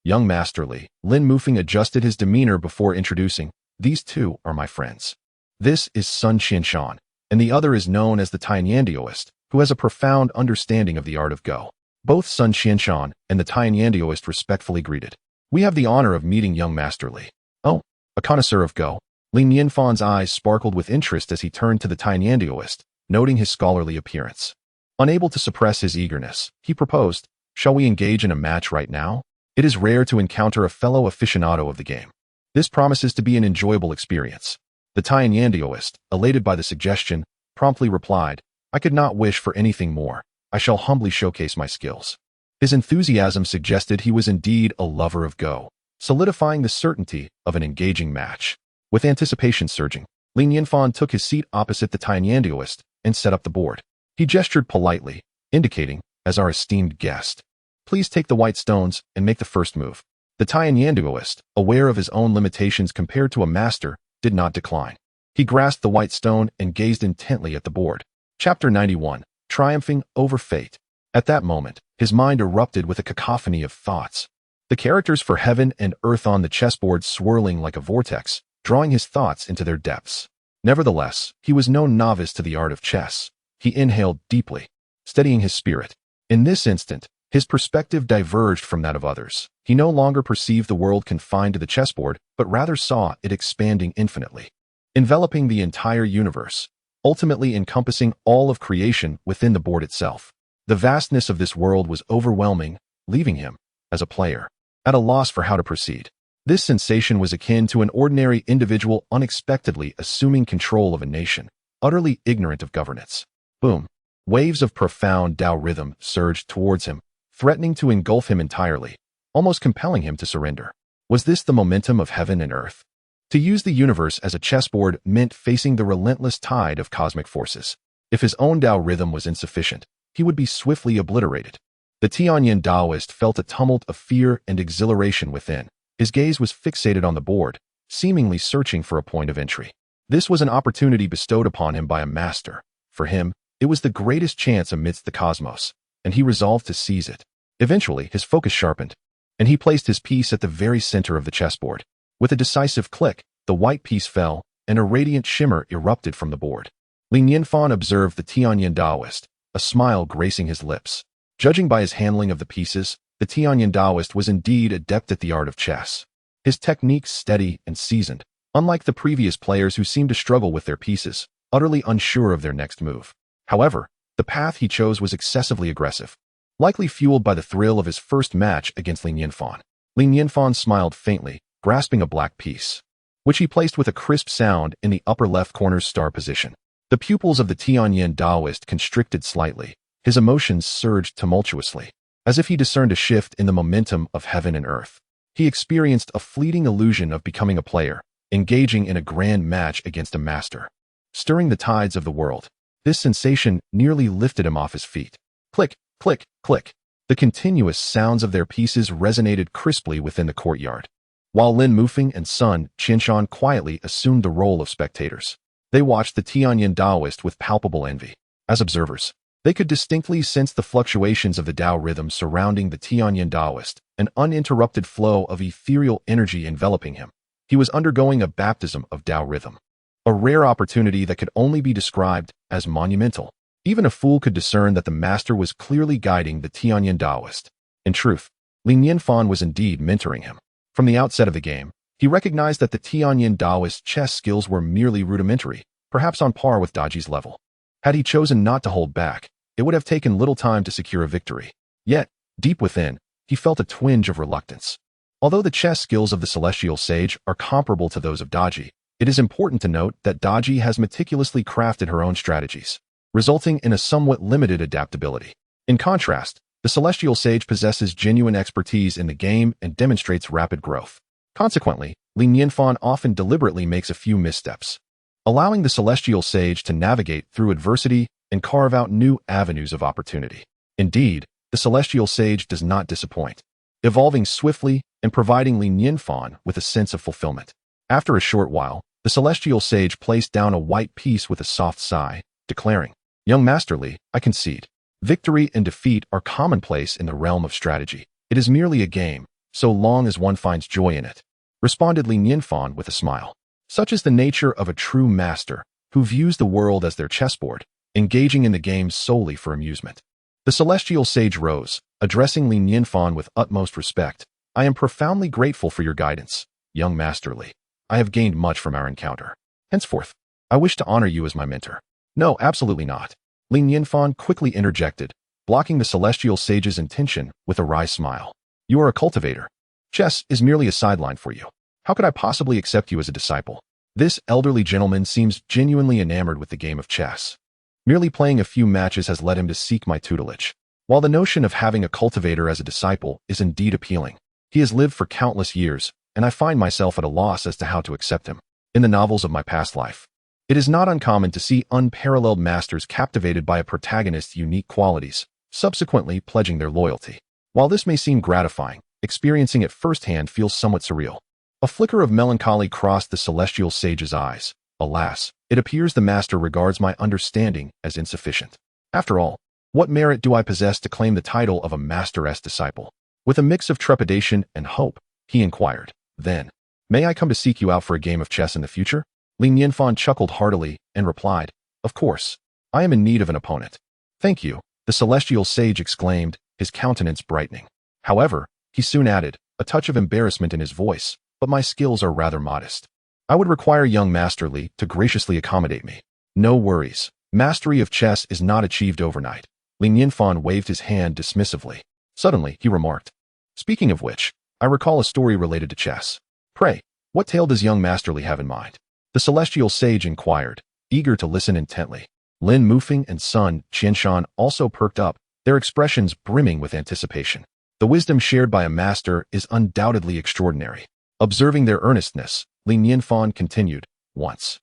Young Master Li, Lin Mufeng adjusted his demeanor before introducing, "These two are my friends. This is Sun Qianshan, and the other is known as the Tianyandioist, who has a profound understanding of the art of Go." Both Sun Qianshan and the Tianyandioist respectfully greeted. "We have the honor of meeting young Master Li." "Oh, a connoisseur of Go." Lin Yinfan's eyes sparkled with interest as he turned to the Tianyandioist, noting his scholarly appearance. Unable to suppress his eagerness, he proposed, "Shall we engage in a match right now? It is rare to encounter a fellow aficionado of the game. This promises to be an enjoyable experience." The Tianyandioist, elated by the suggestion, promptly replied, "I could not wish for anything more. I shall humbly showcase my skills. His enthusiasm suggested he was indeed a lover of Go, solidifying the certainty of an engaging match. With anticipation surging, Li Nianfan took his seat opposite the Tianyandaoist and set up the board. He gestured politely, indicating, as our esteemed guest, please take the white stones and make the first move. The Tianyandaoist, aware of his own limitations compared to a master, did not decline. He grasped the white stone and gazed intently at the board. Chapter 91, Triumphing over Fate. At that moment, his mind erupted with a cacophony of thoughts. The characters for heaven and earth on the chessboard swirling like a vortex, drawing his thoughts into their depths. Nevertheless, he was no novice to the art of chess. He inhaled deeply, steadying his spirit. In this instant, his perspective diverged from that of others. He no longer perceived the world confined to the chessboard, but rather saw it expanding infinitely, enveloping the entire universe, ultimately encompassing all of creation within the board itself. The vastness of this world was overwhelming, leaving him, as a player, at a loss for how to proceed. This sensation was akin to an ordinary individual unexpectedly assuming control of a nation, utterly ignorant of governance. Boom! Waves of profound Tao rhythm surged towards him, threatening to engulf him entirely, almost compelling him to surrender. Was this the momentum of heaven and earth? To use the universe as a chessboard meant facing the relentless tide of cosmic forces. If his own Tao rhythm was insufficient, he would be swiftly obliterated. The Tianyan Daoist felt a tumult of fear and exhilaration within. His gaze was fixated on the board, seemingly searching for a point of entry. This was an opportunity bestowed upon him by a master. For him, it was the greatest chance amidst the cosmos, and he resolved to seize it. Eventually, his focus sharpened, and he placed his piece at the very center of the chessboard. With a decisive click, the white piece fell, and a radiant shimmer erupted from the board. Li Nianfan observed the Tianyan Daoist, a smile gracing his lips. Judging by his handling of the pieces, the Tianyan Daoist was indeed adept at the art of chess. His techniques steady and seasoned, unlike the previous players who seemed to struggle with their pieces, utterly unsure of their next move. However, the path he chose was excessively aggressive, likely fueled by the thrill of his first match against Li Nianfan. Li Nianfan smiled faintly, grasping a black piece, which he placed with a crisp sound in the upper left corner's star position. The pupils of the Tianyan Daoist constricted slightly. His emotions surged tumultuously, as if he discerned a shift in the momentum of heaven and earth. He experienced a fleeting illusion of becoming a player, engaging in a grand match against a master, stirring the tides of the world. This sensation nearly lifted him off his feet. Click, click, click. The continuous sounds of their pieces resonated crisply within the courtyard, while Lin Mufeng and Sun Qinshan quietly assumed the role of spectators. They watched the Tianyan Daoist with palpable envy. As observers, they could distinctly sense the fluctuations of the Tao rhythm surrounding the Tianyan Daoist, an uninterrupted flow of ethereal energy enveloping him. He was undergoing a baptism of Tao rhythm, a rare opportunity that could only be described as monumental. Even a fool could discern that the master was clearly guiding the Tianyan Daoist. In truth, Li Nianfan was indeed mentoring him. From the outset of the game, he recognized that the Tianyan Daoist chess skills were merely rudimentary, perhaps on par with Daji's level. Had he chosen not to hold back, it would have taken little time to secure a victory. Yet, deep within, he felt a twinge of reluctance. Although the chess skills of the Celestial Sage are comparable to those of Daji, it is important to note that Daji has meticulously crafted her own strategies, resulting in a somewhat limited adaptability. In contrast, the Celestial Sage possesses genuine expertise in the game and demonstrates rapid growth. Consequently, Li Nianfan often deliberately makes a few missteps, allowing the Celestial Sage to navigate through adversity and carve out new avenues of opportunity. Indeed, the Celestial Sage does not disappoint, evolving swiftly and providing Li Nianfan with a sense of fulfillment. After a short while, the Celestial Sage placed down a white piece with a soft sigh, declaring, "Young Master Li, I concede. Victory and defeat are commonplace in the realm of strategy. It is merely a game, so long as one finds joy in it," responded Li Nianfan with a smile. Such is the nature of a true master, who views the world as their chessboard, engaging in the game solely for amusement. The Celestial Sage rose, addressing Li Nianfan with utmost respect. "I am profoundly grateful for your guidance, young Master Li. I have gained much from our encounter. Henceforth, I wish to honor you as my mentor." "No, absolutely not," Li Nianfan quickly interjected, blocking the Celestial Sage's intention with a wry smile. "You are a cultivator. Chess is merely a sideline for you. How could I possibly accept you as a disciple?" This elderly gentleman seems genuinely enamored with the game of chess. Merely playing a few matches has led him to seek my tutelage. While the notion of having a cultivator as a disciple is indeed appealing, he has lived for countless years, and I find myself at a loss as to how to accept him. In the novels of my past life, it is not uncommon to see unparalleled masters captivated by a protagonist's unique qualities, subsequently pledging their loyalty. While this may seem gratifying, experiencing it firsthand feels somewhat surreal. A flicker of melancholy crossed the celestial sage's eyes. Alas, it appears the master regards my understanding as insufficient. After all, what merit do I possess to claim the title of a master-s disciple? With a mix of trepidation and hope, he inquired, then, may I come to seek you out for a game of chess in the future? Nianfan chuckled heartily and replied, of course, I am in need of an opponent. Thank you, the celestial sage exclaimed, his countenance brightening. However, he soon added, a touch of embarrassment in his voice, but my skills are rather modest. I would require young Master Li to graciously accommodate me. No worries. Mastery of chess is not achieved overnight. Nianfan waved his hand dismissively. Suddenly, he remarked, speaking of which, I recall a story related to chess. Pray, what tale does young Master Li have in mind? The celestial sage inquired, eager to listen intently. Lin Mufeng and Sun Qianshan also perked up, their expressions brimming with anticipation. The wisdom shared by a master is undoubtedly extraordinary. Observing their earnestness, Nianfan continued, once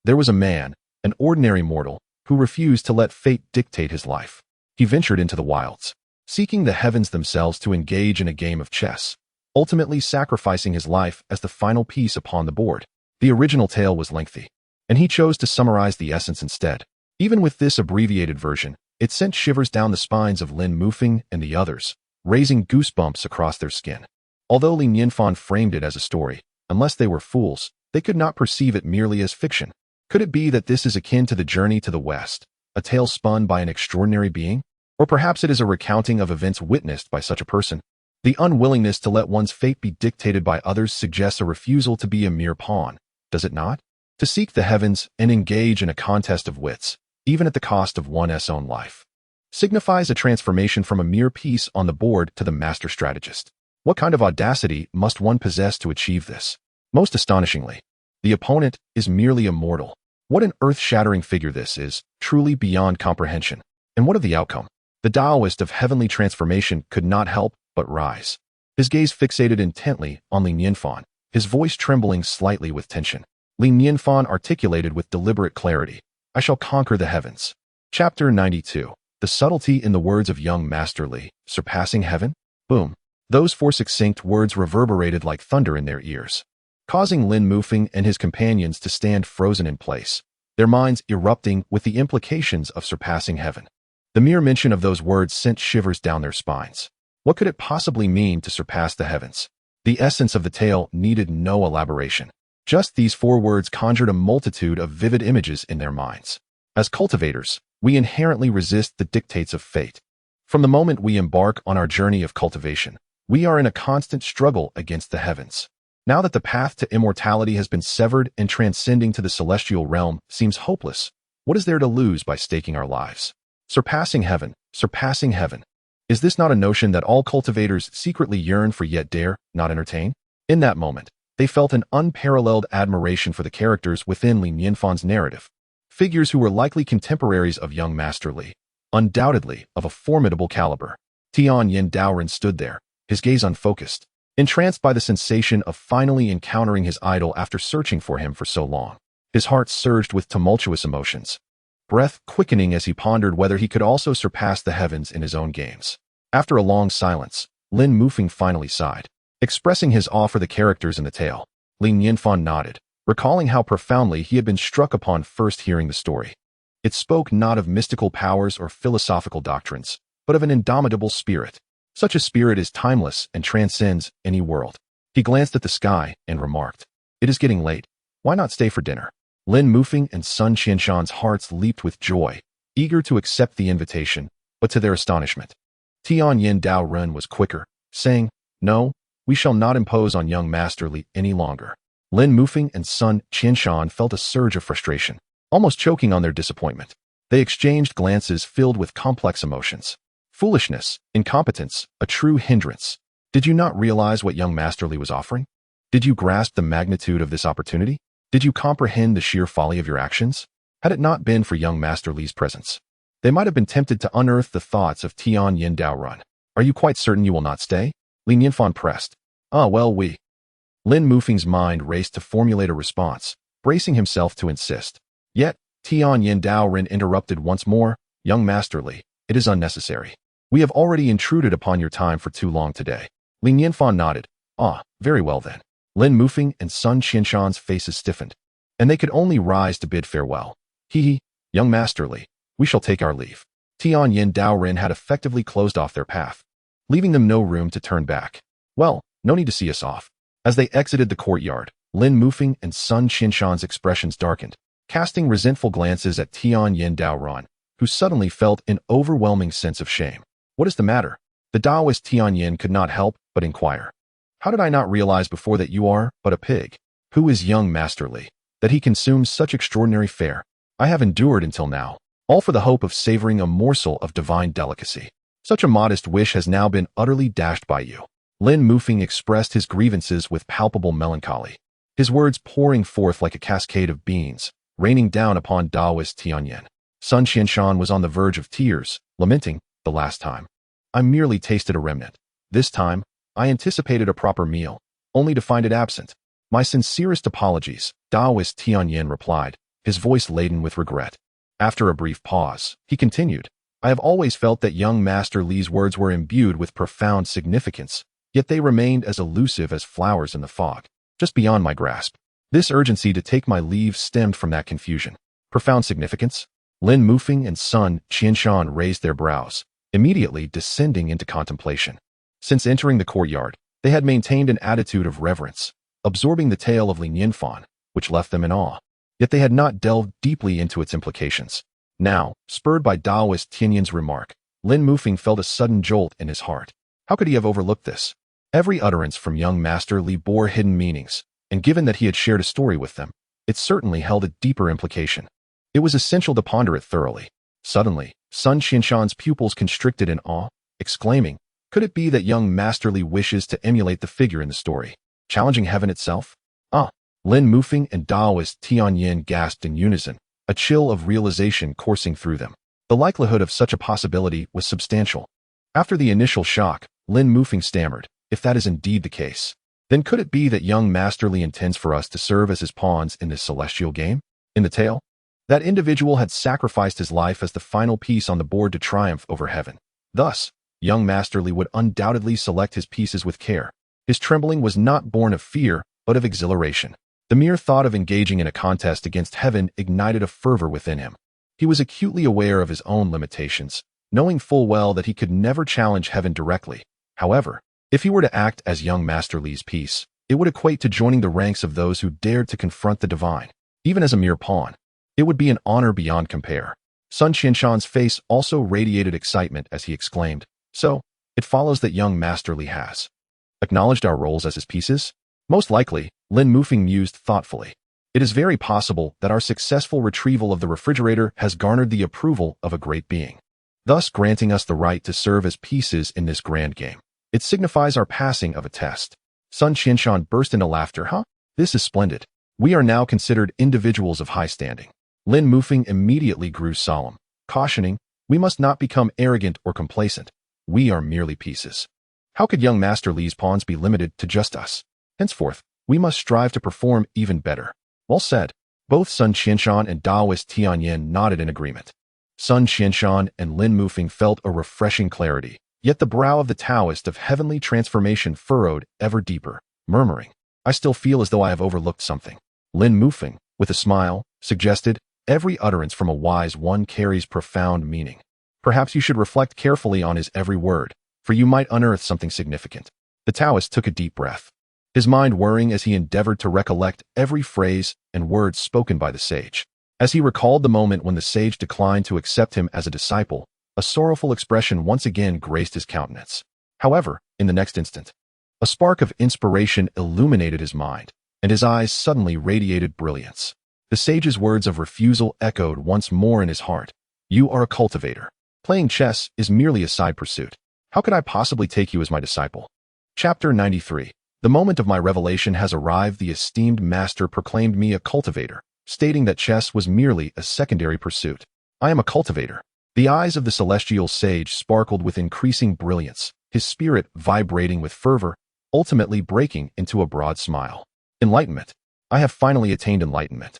there was a man, an ordinary mortal, who refused to let fate dictate his life. He ventured into the wilds, seeking the heavens themselves to engage in a game of chess, ultimately sacrificing his life as the final piece upon the board. The original tale was lengthy, and he chose to summarize the essence instead. Even with this abbreviated version, it sent shivers down the spines of Lin Mufeng and the others, raising goosebumps across their skin. Although Nianfan framed it as a story, unless they were fools, they could not perceive it merely as fiction. Could it be that this is akin to the journey to the West, a tale spun by an extraordinary being? Or perhaps it is a recounting of events witnessed by such a person? The unwillingness to let one's fate be dictated by others suggests a refusal to be a mere pawn, does it not? To seek the heavens and engage in a contest of wits, even at the cost of one's own life, signifies a transformation from a mere piece on the board to the master strategist. What kind of audacity must one possess to achieve this? Most astonishingly, the opponent is merely a mortal. What an earth-shattering figure this is, truly beyond comprehension. And what of the outcome? The Taoist of heavenly transformation could not help but rise. His gaze fixated intently on Nianfan, his voice trembling slightly with tension. Nianfan articulated with deliberate clarity, I shall conquer the heavens. Chapter 92. The subtlety in the words of young Master Li, surpassing heaven? Boom. Those four succinct words reverberated like thunder in their ears, causing Lin Mufeng and his companions to stand frozen in place, their minds erupting with the implications of surpassing heaven. The mere mention of those words sent shivers down their spines. What could it possibly mean to surpass the heavens? The essence of the tale needed no elaboration. Just these four words conjured a multitude of vivid images in their minds. As cultivators, we inherently resist the dictates of fate. From the moment we embark on our journey of cultivation, we are in a constant struggle against the heavens. Now that the path to immortality has been severed and transcending to the celestial realm seems hopeless, what is there to lose by staking our lives? Surpassing heaven, surpassing heaven. Is this not a notion that all cultivators secretly yearn for yet dare not entertain? In that moment, they felt an unparalleled admiration for the characters within Nianfan's narrative. Figures who were likely contemporaries of young Master Li, undoubtedly of a formidable caliber. Tian Yin Daoren stood there, his gaze unfocused, entranced by the sensation of finally encountering his idol after searching for him for so long. His heart surged with tumultuous emotions, breath quickening as he pondered whether he could also surpass the heavens in his own games. After a long silence, Lin Mufeng finally sighed, expressing his awe for the characters in the tale. Nianfan nodded, recalling how profoundly he had been struck upon first hearing the story. It spoke not of mystical powers or philosophical doctrines, but of an indomitable spirit. Such a spirit is timeless and transcends any world. He glanced at the sky and remarked, it is getting late. Why not stay for dinner? Lin Mufeng and Sun Qianshan's hearts leaped with joy, eager to accept the invitation, but to their astonishment, Tian Yin Daoren was quicker, saying, no, we shall not impose on young Master Li any longer. Lin Mufeng and Sun Qianshan felt a surge of frustration, almost choking on their disappointment. They exchanged glances filled with complex emotions. Foolishness, incompetence, a true hindrance. Did you not realize what young Master Li was offering? Did you grasp the magnitude of this opportunity? Did you comprehend the sheer folly of your actions? Had it not been for young Master Li's presence, they might have been tempted to unearth the thoughts of Tian Yin Dao Run. Are you quite certain you will not stay? Li Nianfan pressed. We. Lin Mufeng's mind raced to formulate a response, bracing himself to insist. Yet, Tian Yin Dao Rin interrupted once more. Young Master Li, it is unnecessary. We have already intruded upon your time for too long today. Li Nianfan nodded. Very well then. Lin Mufeng and Sun Qianshan's faces stiffened, and they could only rise to bid farewell. Young Master Li, we shall take our leave. Tian Yin Dao Rin had effectively closed off their path, leaving them no room to turn back. Well, no need to see us off. As they exited the courtyard, Lin Mufeng and Sun Qianshan's expressions darkened, casting resentful glances at Tian Yin Dao Ran, who suddenly felt an overwhelming sense of shame. What is the matter? The Taoist Tian Yin could not help but inquire. How did I not realize before that you are but a pig? Who is young Master Li, that he consumes such extraordinary fare? I have endured until now, all for the hope of savoring a morsel of divine delicacy. Such a modest wish has now been utterly dashed by you. Lin Mufeng expressed his grievances with palpable melancholy, his words pouring forth like a cascade of beans, raining down upon Taoist Tian Yin. Sun Qianshan was on the verge of tears, lamenting, the last time I merely tasted a remnant. This time, I anticipated a proper meal, only to find it absent. My sincerest apologies, Taoist Tian Yin replied, his voice laden with regret. After a brief pause, he continued, I have always felt that young Master Li's words were imbued with profound significance, yet they remained as elusive as flowers in the fog, just beyond my grasp. This urgency to take my leave stemmed from that confusion. Profound significance? Lin Mufeng and Sun Qianshan raised their brows, immediately descending into contemplation. Since entering the courtyard, they had maintained an attitude of reverence, absorbing the tale of Li Nianfan, which left them in awe. Yet they had not delved deeply into its implications. Now, spurred by Taoist Tian Yin's remark, Lin Mufeng felt a sudden jolt in his heart. How could he have overlooked this? Every utterance from young Master Li bore hidden meanings, and given that he had shared a story with them, it certainly held a deeper implication. It was essential to ponder it thoroughly. Suddenly, Sun Qianshan's pupils constricted in awe, exclaiming, could it be that young Master Li wishes to emulate the figure in the story, challenging heaven itself? Lin Mufeng and Taoist Tian Yin gasped in unison, a chill of realization coursing through them. The likelihood of such a possibility was substantial. After the initial shock, Lin Mufeng stammered, if that is indeed the case, then could it be that young Master Li intends for us to serve as his pawns in this celestial game? In the tale, that individual had sacrificed his life as the final piece on the board to triumph over heaven. Thus, young Master Li would undoubtedly select his pieces with care. His trembling was not born of fear, but of exhilaration. The mere thought of engaging in a contest against heaven ignited a fervor within him. He was acutely aware of his own limitations, knowing full well that he could never challenge heaven directly. However, if he were to act as young Master Li's piece, it would equate to joining the ranks of those who dared to confront the divine, even as a mere pawn. It would be an honor beyond compare. Sun Qianshan's face also radiated excitement as he exclaimed, so, it follows that young Master Li has acknowledged our roles as his pieces? Most likely, Lin Mufeng mused thoughtfully. It is very possible that our successful retrieval of the refrigerator has garnered the approval of a great being, thus granting us the right to serve as pieces in this grand game. It signifies our passing of a test. Sun Qianshan burst into laughter. This is splendid. We are now considered individuals of high standing. Lin Mufeng immediately grew solemn, cautioning, we must not become arrogant or complacent. We are merely pieces. How could young Master Li's pawns be limited to just us? Henceforth, we must strive to perform even better. Well said. Both Sun Qianshan and Taoist Tian Yin nodded in agreement. Sun Qianshan and Lin Mufeng felt a refreshing clarity, yet the brow of the Taoist of heavenly transformation furrowed ever deeper, murmuring, I still feel as though I have overlooked something. Lin Mufeng, with a smile, suggested, every utterance from a wise one carries profound meaning. Perhaps you should reflect carefully on his every word, for you might unearth something significant. The Taoist took a deep breath, his mind whirring as he endeavored to recollect every phrase and word spoken by the sage. As he recalled the moment when the sage declined to accept him as a disciple, a sorrowful expression once again graced his countenance. However, in the next instant, a spark of inspiration illuminated his mind, and his eyes suddenly radiated brilliance. The sage's words of refusal echoed once more in his heart. You are a cultivator. Playing chess is merely a side pursuit. How could I possibly take you as my disciple? Chapter 93. The moment of my revelation has arrived. The esteemed master proclaimed me a cultivator, stating that chess was merely a secondary pursuit. I am a cultivator. The eyes of the celestial sage sparkled with increasing brilliance, his spirit vibrating with fervor, ultimately breaking into a broad smile. Enlightenment. I have finally attained enlightenment.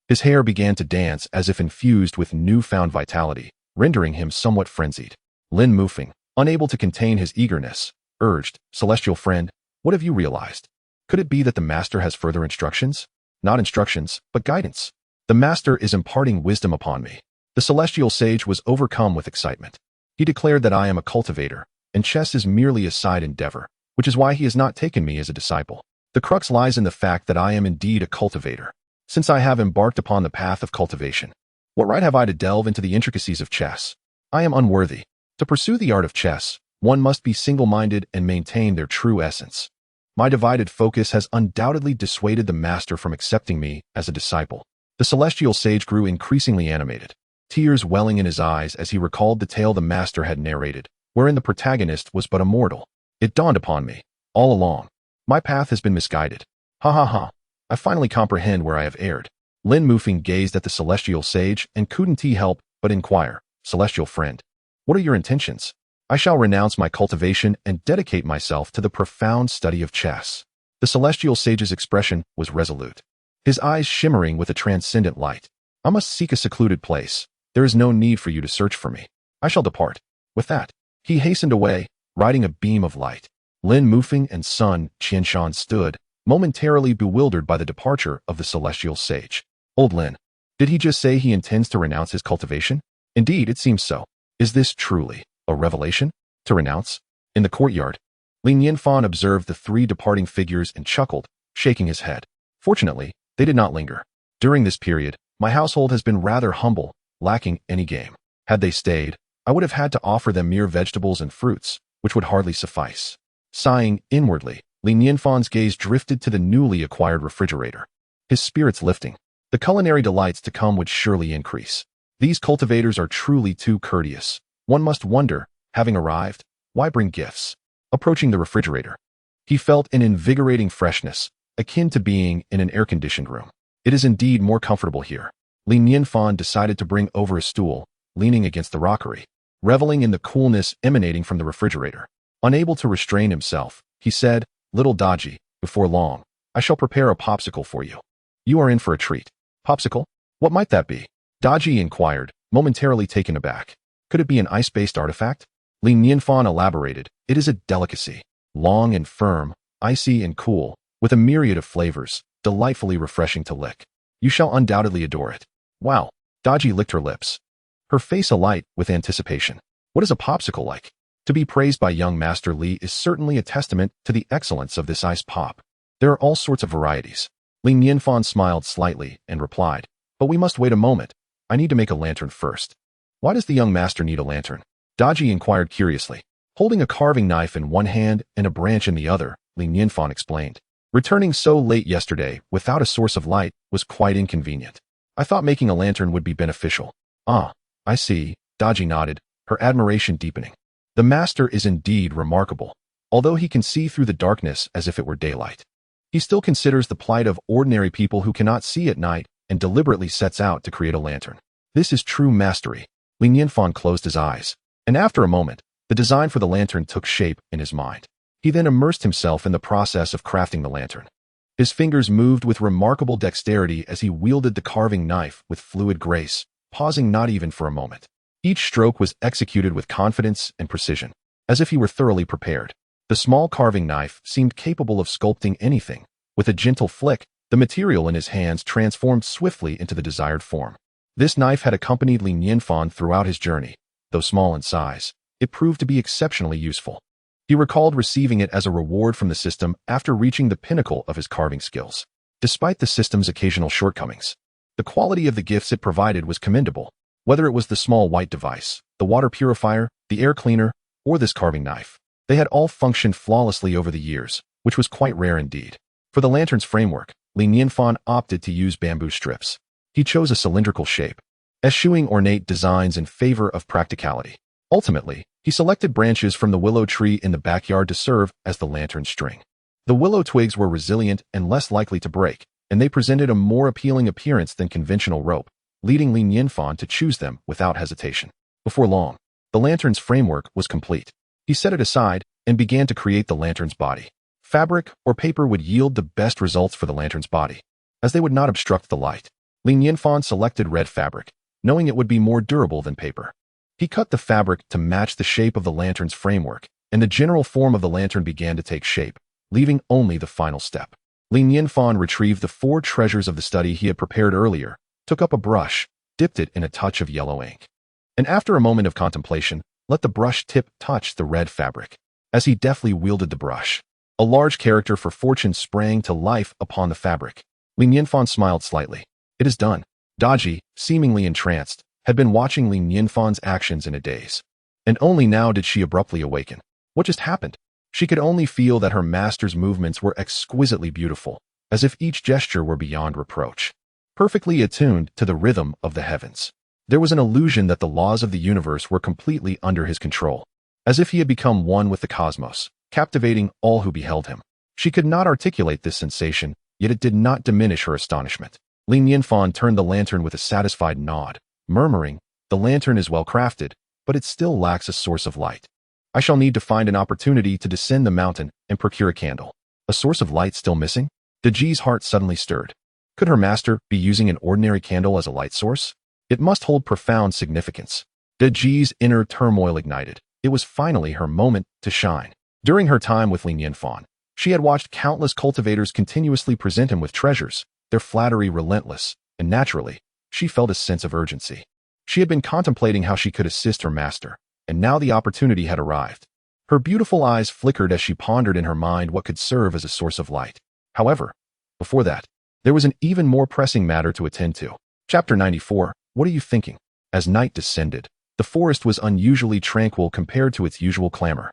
His hair began to dance as if infused with newfound vitality, rendering him somewhat frenzied. Lin Mufeng, unable to contain his eagerness, urged, Celestial friend, what have you realized? Could it be that the master has further instructions? Not instructions, but guidance. The master is imparting wisdom upon me. The celestial sage was overcome with excitement. He declared that I am a cultivator, and chess is merely a side endeavor, which is why he has not taken me as a disciple. The crux lies in the fact that I am indeed a cultivator, since I have embarked upon the path of cultivation. What right have I to delve into the intricacies of chess? I am unworthy. To pursue the art of chess, one must be single-minded and maintain their true essence. My divided focus has undoubtedly dissuaded the master from accepting me as a disciple. The celestial sage grew increasingly animated, tears welling in his eyes as he recalled the tale the master had narrated, wherein the protagonist was but a mortal. It dawned upon me, all along, my path has been misguided. Ha ha ha. I finally comprehend where I have erred. Lin Mufeng gazed at the celestial sage and couldn't he help but inquire, Celestial friend, what are your intentions? I shall renounce my cultivation and dedicate myself to the profound study of chess. The celestial sage's expression was resolute, his eyes shimmering with a transcendent light. I must seek a secluded place. There is no need for you to search for me. I shall depart. With that, he hastened away, riding a beam of light. Lin Mufeng and son Qianshan stood, momentarily bewildered by the departure of the celestial sage. Old Lin, did he just say he intends to renounce his cultivation? Indeed, it seems so. Is this truly a revelation? To renounce? In the courtyard, Nianfan observed the three departing figures and chuckled, shaking his head. Fortunately, they did not linger. During this period, my household has been rather humble, lacking any game. Had they stayed, I would have had to offer them mere vegetables and fruits, which would hardly suffice. Sighing inwardly, Nianfan's gaze drifted to the newly acquired refrigerator. His spirits lifting, the culinary delights to come would surely increase. These cultivators are truly too courteous. One must wonder, having arrived, why bring gifts? Approaching the refrigerator, he felt an invigorating freshness, akin to being in an air-conditioned room. It is indeed more comfortable here. Li Nianfan decided to bring over a stool, leaning against the rockery, reveling in the coolness emanating from the refrigerator. Unable to restrain himself, he said, Little Dodgy, before long, I shall prepare a popsicle for you. You are in for a treat. Popsicle? What might that be? Dodgy inquired, momentarily taken aback. Could it be an ice-based artifact? Li Nianfan elaborated, it is a delicacy, long and firm, icy and cool, with a myriad of flavors, delightfully refreshing to lick. You shall undoubtedly adore it. Wow. Dodgy licked her lips, her face alight with anticipation. What is a popsicle like? To be praised by young Master Li is certainly a testament to the excellence of this ice pop. There are all sorts of varieties. Li Nianfan smiled slightly and replied, but we must wait a moment. I need to make a lantern first. Why does the young master need a lantern? Dodgy inquired curiously. Holding a carving knife in one hand and a branch in the other, Li Nianfan explained. Returning so late yesterday without a source of light was quite inconvenient. I thought making a lantern would be beneficial. Ah, I see, Dodgy nodded, her admiration deepening. The master is indeed remarkable. Although he can see through the darkness as if it were daylight, he still considers the plight of ordinary people who cannot see at night and deliberately sets out to create a lantern. This is true mastery. Li Nianfan closed his eyes, and after a moment, the design for the lantern took shape in his mind. He then immersed himself in the process of crafting the lantern. His fingers moved with remarkable dexterity as he wielded the carving knife with fluid grace, pausing not even for a moment. Each stroke was executed with confidence and precision, as if he were thoroughly prepared. The small carving knife seemed capable of sculpting anything. With a gentle flick, the material in his hands transformed swiftly into the desired form. This knife had accompanied Li Nianfan throughout his journey. Though small in size, it proved to be exceptionally useful. He recalled receiving it as a reward from the system after reaching the pinnacle of his carving skills. Despite the system's occasional shortcomings, the quality of the gifts it provided was commendable. Whether it was the small white device, the water purifier, the air cleaner, or this carving knife, they had all functioned flawlessly over the years, which was quite rare indeed. For the lantern's framework, Li Nianfan opted to use bamboo strips. He chose a cylindrical shape, eschewing ornate designs in favor of practicality. Ultimately, he selected branches from the willow tree in the backyard to serve as the lantern string. The willow twigs were resilient and less likely to break, and they presented a more appealing appearance than conventional rope, leading Li Nianfan to choose them without hesitation. Before long, the lantern's framework was complete. He set it aside and began to create the lantern's body. Fabric or paper would yield the best results for the lantern's body, as they would not obstruct the light. Li Nianfan selected red fabric, knowing it would be more durable than paper. He cut the fabric to match the shape of the lantern's framework, and the general form of the lantern began to take shape, leaving only the final step. Li Nianfan retrieved the 4 treasures of the study he had prepared earlier, took up a brush, dipped it in a touch of yellow ink, and after a moment of contemplation, let the brush tip touch the red fabric. As he deftly wielded the brush, a large character for fortune sprang to life upon the fabric. Li Nianfan smiled slightly. It is done. Daji, seemingly entranced, had been watching Li Nianfan's actions in a daze. And only now did she abruptly awaken. What just happened? She could only feel that her master's movements were exquisitely beautiful, as if each gesture were beyond reproach, perfectly attuned to the rhythm of the heavens. There was an illusion that the laws of the universe were completely under his control, as if he had become one with the cosmos, captivating all who beheld him. She could not articulate this sensation, yet it did not diminish her astonishment. Li Nianfan turned the lantern with a satisfied nod, murmuring, "The lantern is well crafted, but it still lacks a source of light. I shall need to find an opportunity to descend the mountain and procure a candle." A source of light still missing? Daji's heart suddenly stirred. Could her master be using an ordinary candle as a light source? It must hold profound significance. Daji's inner turmoil ignited. It was finally her moment to shine. During her time with Li Nianfan, she had watched countless cultivators continuously present him with treasures, their flattery relentless, and naturally, she felt a sense of urgency. She had been contemplating how she could assist her master, and now the opportunity had arrived. Her beautiful eyes flickered as she pondered in her mind what could serve as a source of light. However, before that, there was an even more pressing matter to attend to. Chapter 94, What are you thinking? As night descended, the forest was unusually tranquil compared to its usual clamor.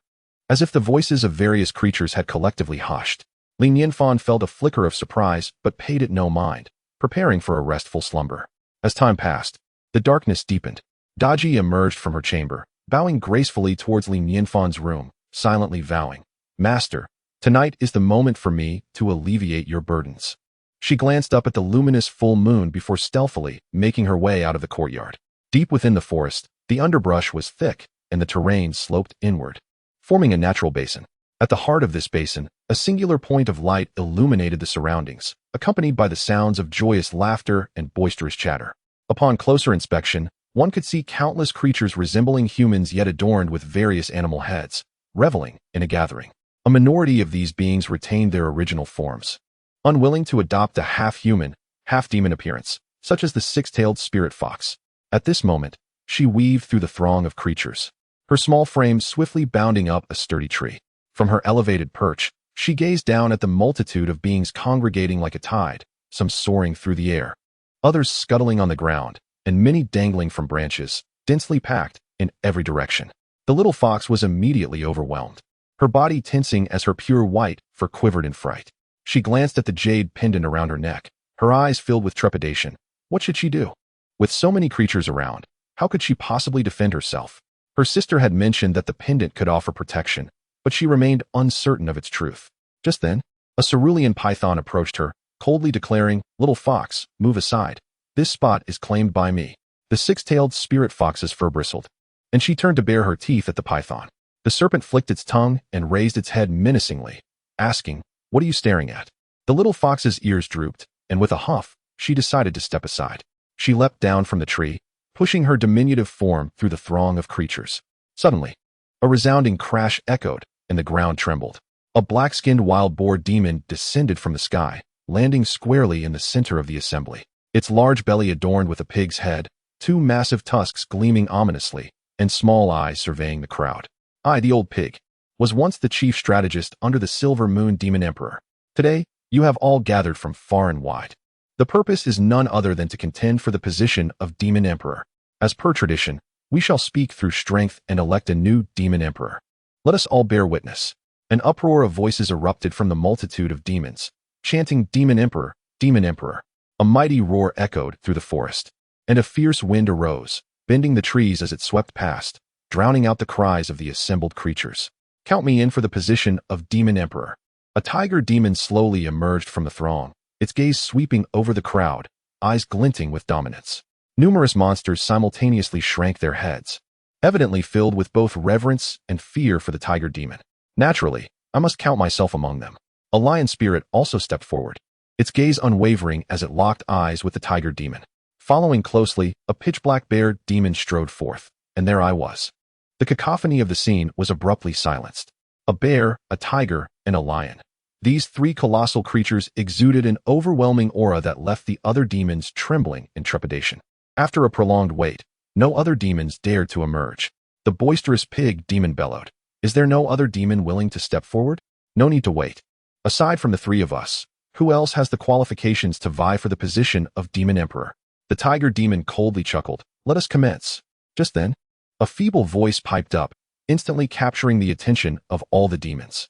As if the voices of various creatures had collectively hushed, Li Nianfan felt a flicker of surprise but paid it no mind, preparing for a restful slumber. As time passed, the darkness deepened. Daji emerged from her chamber, bowing gracefully towards Li Nianfan's room, silently vowing, "Master, tonight is the moment for me to alleviate your burdens." She glanced up at the luminous full moon before stealthily making her way out of the courtyard. Deep within the forest, the underbrush was thick and the terrain sloped inward, forming a natural basin. At the heart of this basin, a singular point of light illuminated the surroundings, accompanied by the sounds of joyous laughter and boisterous chatter. Upon closer inspection, one could see countless creatures resembling humans yet adorned with various animal heads, reveling in a gathering. A minority of these beings retained their original forms, unwilling to adopt a half-human, half-demon appearance, such as the six-tailed spirit fox. At this moment, she weaved through the throng of creatures, her small frame swiftly bounding up a sturdy tree. From her elevated perch, she gazed down at the multitude of beings congregating like a tide, some soaring through the air, others scuttling on the ground, and many dangling from branches, densely packed in every direction. The little fox was immediately overwhelmed, her body tensing as her pure white fur quivered in fright. She glanced at the jade pendant around her neck, her eyes filled with trepidation. What should she do? With so many creatures around, how could she possibly defend herself? Her sister had mentioned that the pendant could offer protection, but she remained uncertain of its truth. Just then, a cerulean python approached her, coldly declaring, "Little fox, move aside. This spot is claimed by me." The six-tailed spirit fox's fur bristled, and she turned to bare her teeth at the python. The serpent flicked its tongue and raised its head menacingly, asking, "What are you staring at?" The little fox's ears drooped, and with a huff, she decided to step aside. She leapt down from the tree, pushing her diminutive form through the throng of creatures. Suddenly, a resounding crash echoed, and the ground trembled. A black-skinned wild boar demon descended from the sky, landing squarely in the center of the assembly. Its large belly adorned with a pig's head, 2 massive tusks gleaming ominously, and small eyes surveying the crowd. I, the old pig, was once the chief strategist under the Silver Moon Demon Emperor. Today, you have all gathered from far and wide. The purpose is none other than to contend for the position of Demon Emperor. As per tradition, we shall speak through strength and elect a new Demon Emperor. Let us all bear witness. An uproar of voices erupted from the multitude of demons, chanting Demon Emperor, Demon Emperor. A mighty roar echoed through the forest, and a fierce wind arose, bending the trees as it swept past, drowning out the cries of the assembled creatures. Count me in for the position of Demon Emperor. A tiger demon slowly emerged from the throng, its gaze sweeping over the crowd, eyes glinting with dominance. Numerous monsters simultaneously shrank their heads, evidently filled with both reverence and fear for the tiger demon. Naturally, I must count myself among them. A lion spirit also stepped forward, its gaze unwavering as it locked eyes with the tiger demon. Following closely, a pitch-black bear demon strode forth, and there I was. The cacophony of the scene was abruptly silenced. A bear, a tiger, and a lion. These three colossal creatures exuded an overwhelming aura that left the other demons trembling in trepidation. After a prolonged wait, no other demons dared to emerge. The boisterous pig demon bellowed. Is there no other demon willing to step forward? No need to wait. Aside from the three of us, who else has the qualifications to vie for the position of Demon Emperor? The tiger demon coldly chuckled. Let us commence. Just then, a feeble voice piped up, instantly capturing the attention of all the demons.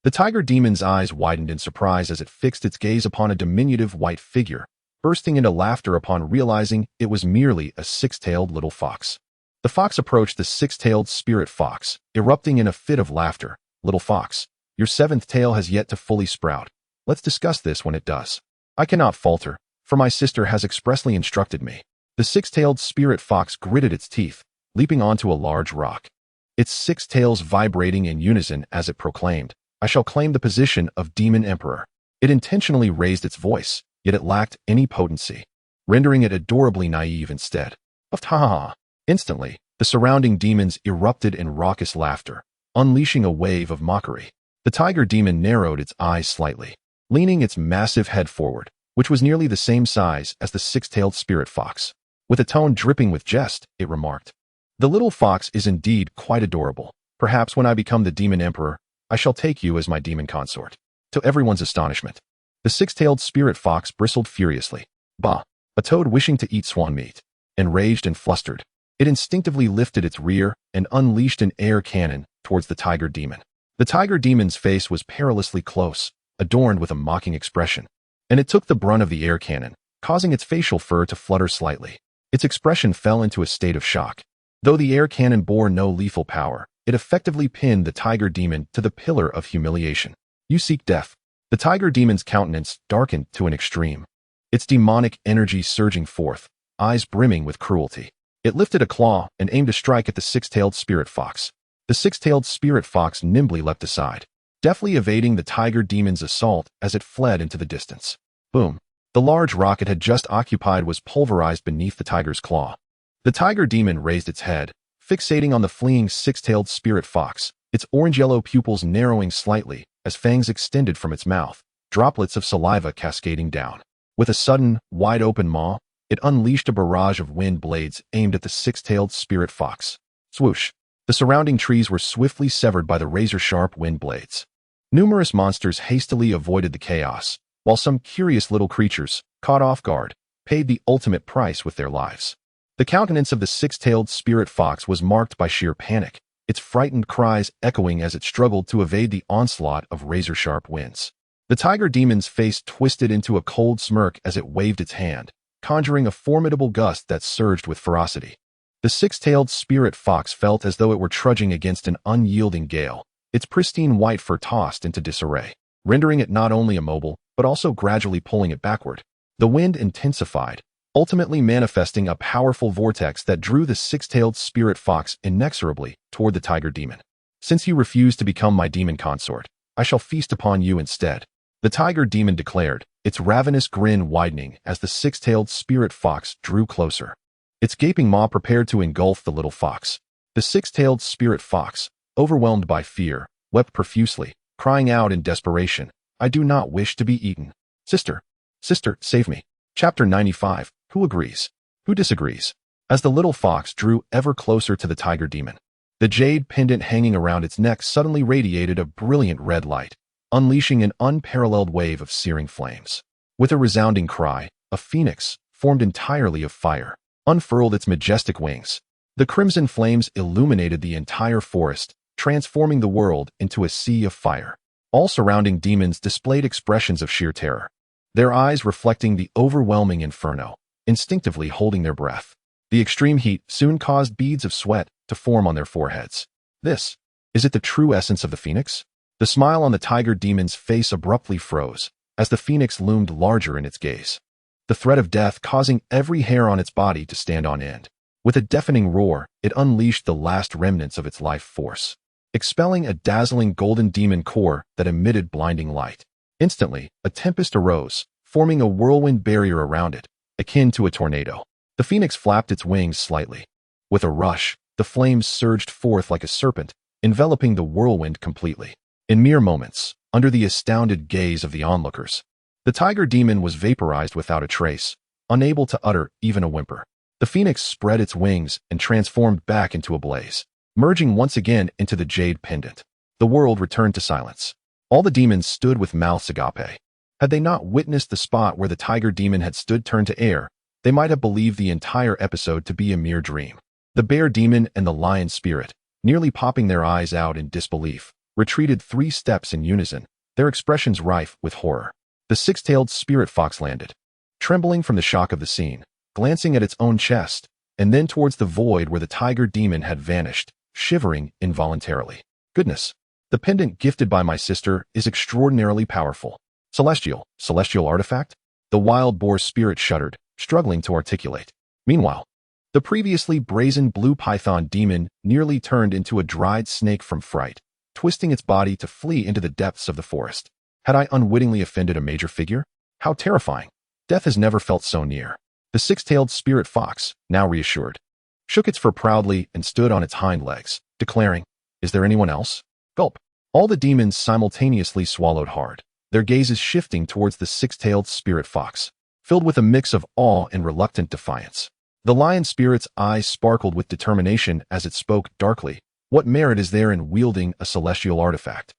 The tiger demon's eyes widened in surprise as it fixed its gaze upon a diminutive white figure, bursting into laughter upon realizing it was merely a six-tailed little fox. The fox approached the six-tailed spirit fox, erupting in a fit of laughter. Little fox, your seventh tail has yet to fully sprout. Let's discuss this when it does. I cannot falter, for my sister has expressly instructed me. The six-tailed spirit fox gritted its teeth, leaping onto a large rock. Its six tails vibrating in unison as it proclaimed, I shall claim the position of Demon Emperor. It intentionally raised its voice, yet it lacked any potency, rendering it adorably naive instead. Of ha! Instantly, the surrounding demons erupted in raucous laughter, unleashing a wave of mockery. The tiger demon narrowed its eyes slightly, leaning its massive head forward, which was nearly the same size as the six-tailed spirit fox. With a tone dripping with jest, it remarked, The little fox is indeed quite adorable. Perhaps when I become the Demon Emperor, I shall take you as my demon consort. To everyone's astonishment, the six-tailed spirit fox bristled furiously. Bah! A toad wishing to eat swan meat. Enraged and flustered, it instinctively lifted its rear and unleashed an air cannon towards the tiger demon. The tiger demon's face was perilously close, adorned with a mocking expression, and it took the brunt of the air cannon, causing its facial fur to flutter slightly. Its expression fell into a state of shock. Though the air cannon bore no lethal power, it effectively pinned the tiger demon to the pillar of humiliation. You seek death. The tiger demon's countenance darkened to an extreme, its demonic energy surging forth, eyes brimming with cruelty. It lifted a claw and aimed a strike at the six-tailed spirit fox. The six-tailed spirit fox nimbly leapt aside, deftly evading the tiger demon's assault as it fled into the distance. Boom! The large rock it had just occupied was pulverized beneath the tiger's claw. The tiger demon raised its head, fixating on the fleeing six-tailed spirit fox, its orange-yellow pupils narrowing slightly as fangs extended from its mouth, droplets of saliva cascading down. With a sudden, wide-open maw, it unleashed a barrage of wind blades aimed at the six-tailed spirit fox. Swoosh! The surrounding trees were swiftly severed by the razor-sharp wind blades. Numerous monsters hastily avoided the chaos, while some curious little creatures, caught off guard, paid the ultimate price with their lives. The countenance of the six-tailed spirit fox was marked by sheer panic, its frightened cries echoing as it struggled to evade the onslaught of razor-sharp winds. The tiger demon's face twisted into a cold smirk as it waved its hand, conjuring a formidable gust that surged with ferocity. The six-tailed spirit fox felt as though it were trudging against an unyielding gale, its pristine white fur tossed into disarray, rendering it not only immobile, but also gradually pulling it backward. The wind intensified, ultimately manifesting a powerful vortex that drew the six-tailed spirit fox inexorably toward the tiger demon. Since you refuse to become my demon consort, I shall feast upon you instead, the tiger demon declared, its ravenous grin widening as the six-tailed spirit fox drew closer. Its gaping maw prepared to engulf the little fox. The six-tailed spirit fox, overwhelmed by fear, wept profusely, crying out in desperation, I do not wish to be eaten. Sister, save me. Chapter 95. Who agrees? Who disagrees? As the little fox drew ever closer to the tiger demon, the jade pendant hanging around its neck suddenly radiated a brilliant red light, unleashing an unparalleled wave of searing flames. With a resounding cry, a phoenix, formed entirely of fire, unfurled its majestic wings. The crimson flames illuminated the entire forest, transforming the world into a sea of fire. All surrounding demons displayed expressions of sheer terror, their eyes reflecting the overwhelming inferno, instinctively holding their breath. The extreme heat soon caused beads of sweat to form on their foreheads. Is it the true essence of the phoenix? The smile on the tiger demon's face abruptly froze, as the phoenix loomed larger in its gaze, the threat of death causing every hair on its body to stand on end. With a deafening roar, it unleashed the last remnants of its life force, expelling a dazzling golden demon core that emitted blinding light. Instantly, a tempest arose, forming a whirlwind barrier around it, akin to a tornado. The phoenix flapped its wings slightly. With a rush, the flames surged forth like a serpent, enveloping the whirlwind completely. In mere moments, under the astounded gaze of the onlookers, the tiger demon was vaporized without a trace, unable to utter even a whimper. The phoenix spread its wings and transformed back into a blaze, merging once again into the jade pendant. The world returned to silence. All the demons stood with mouths agape. Had they not witnessed the spot where the tiger demon had stood turned to air, they might have believed the entire episode to be a mere dream. The bear demon and the lion spirit, nearly popping their eyes out in disbelief, retreated 3 steps in unison, their expressions rife with horror. The six-tailed spirit fox landed, trembling from the shock of the scene, glancing at its own chest, and then towards the void where the tiger demon had vanished, shivering involuntarily. Goodness, the pendant gifted by my sister is extraordinarily powerful. Celestial artifact? The wild boar spirit shuddered, struggling to articulate. Meanwhile, the previously brazen blue python demon nearly turned into a dried snake from fright, twisting its body to flee into the depths of the forest. Had I unwittingly offended a major figure? How terrifying! Death has never felt so near. The six-tailed spirit fox, now reassured, shook its fur proudly and stood on its hind legs, declaring, "Is there anyone else?" Gulp. All the demons simultaneously swallowed hard, their gazes shifting towards the six-tailed spirit fox, filled with a mix of awe and reluctant defiance. The lion spirit's eyes sparkled with determination as it spoke darkly. What merit is there in wielding a celestial artifact?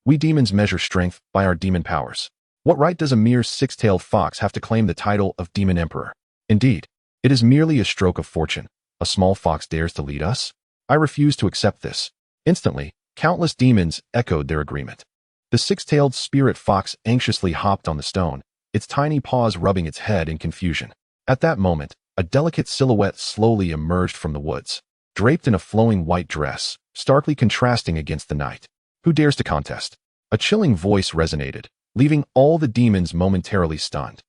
We demons measure strength by our demon powers. What right does a mere six-tailed fox have to claim the title of demon emperor? Indeed, it is merely a stroke of fortune. A small fox dares to lead us? I refuse to accept this. Instantly, countless demons echoed their agreement. The six-tailed spirit fox anxiously hopped on the stone, its tiny paws rubbing its head in confusion. At that moment, a delicate silhouette slowly emerged from the woods, draped in a flowing white dress, starkly contrasting against the night. Who dares to contest? A chilling voice resonated, leaving all the demons momentarily stunned.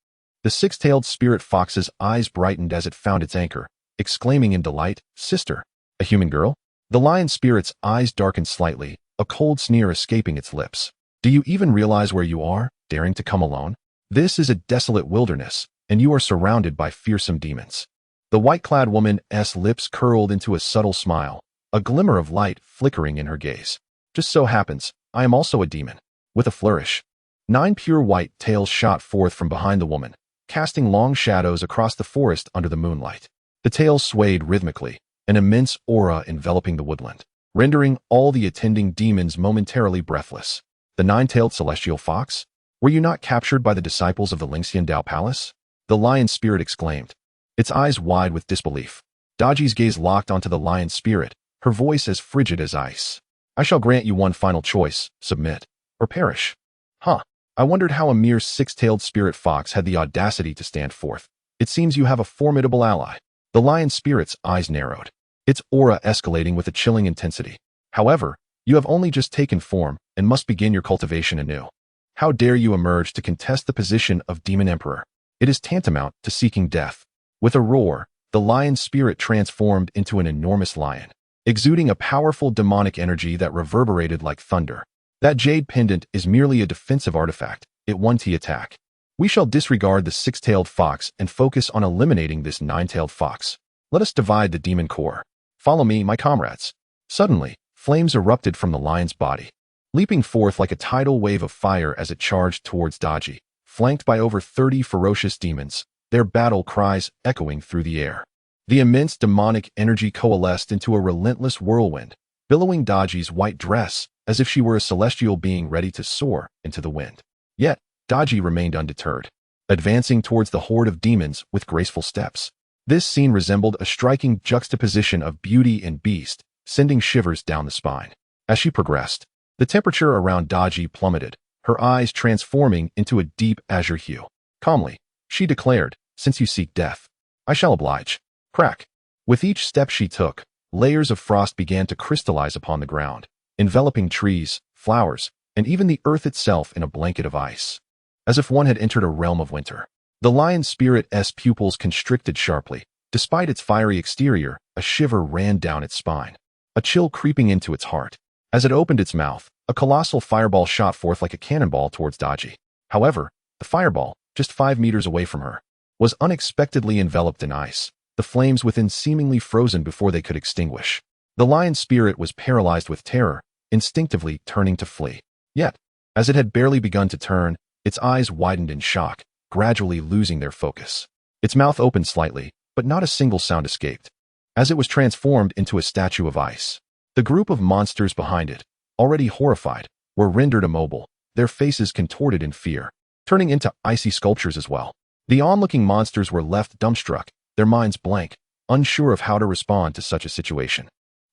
The six-tailed spirit fox's eyes brightened as it found its anchor, exclaiming in delight, "Sister, a human girl?" The lion spirit's eyes darkened slightly, a cold sneer escaping its lips. "Do you even realize where you are, daring to come alone? This is a desolate wilderness, and you are surrounded by fearsome demons." The white-clad woman's lips curled into a subtle smile, a glimmer of light flickering in her gaze. "Just so happens, I am also a demon." With a flourish, 9 pure white tails shot forth from behind the woman, casting long shadows across the forest under the moonlight. The tails swayed rhythmically, an immense aura enveloping the woodland, rendering all the attending demons momentarily breathless. "The 9-tailed celestial fox? Were you not captured by the disciples of the Lingxian Dao Palace?" The lion spirit exclaimed, its eyes wide with disbelief. Daji's gaze locked onto the lion spirit, her voice as frigid as ice. "I shall grant you one final choice: submit, or perish." Huh. I wondered how a mere 6-tailed spirit fox had the audacity to stand forth. It seems you have a formidable ally. The lion spirit's eyes narrowed, its aura escalating with a chilling intensity. "However, you have only just taken form and must begin your cultivation anew. How dare you emerge to contest the position of demon emperor? It is tantamount to seeking death." With a roar, the lion spirit transformed into an enormous lion, exuding a powerful demonic energy that reverberated like thunder. That jade pendant is merely a defensive artifact. It won't attack. We shall disregard the 6-tailed fox and focus on eliminating this 9-tailed fox. Let us divide the demon core. Follow me, my comrades. Suddenly, flames erupted from the lion's body, leaping forth like a tidal wave of fire as it charged towards Daji, flanked by over 30 ferocious demons, their battle cries echoing through the air. The immense demonic energy coalesced into a relentless whirlwind, billowing Daji's white dress as if she were a celestial being ready to soar into the wind. Yet, Daji remained undeterred, advancing towards the horde of demons with graceful steps. This scene resembled a striking juxtaposition of beauty and beast, sending shivers down the spine. As she progressed, the temperature around Daji plummeted, her eyes transforming into a deep azure hue. Calmly, she declared, "Since you seek death, I shall oblige." Crack. With each step she took, layers of frost began to crystallize upon the ground, enveloping trees, flowers, and even the earth itself in a blanket of ice. as if one had entered a realm of winter. The lion spirit's pupils constricted sharply. Despite its fiery exterior, a shiver ran down its spine, a chill creeping into its heart. As it opened its mouth, a colossal fireball shot forth like a cannonball towards Daji. However, the fireball, just 5 meters away from her, was unexpectedly enveloped in ice, the flames within seemingly frozen before they could extinguish. The lion spirit was paralyzed with terror, instinctively turning to flee. Yet, as it had barely begun to turn, its eyes widened in shock, gradually losing their focus. Its mouth opened slightly, but not a single sound escaped, as it was transformed into a statue of ice. The group of monsters behind it, already horrified, were rendered immobile, their faces contorted in fear, turning into icy sculptures as well. The onlooking monsters were left dumbstruck, their minds blank, unsure of how to respond to such a situation.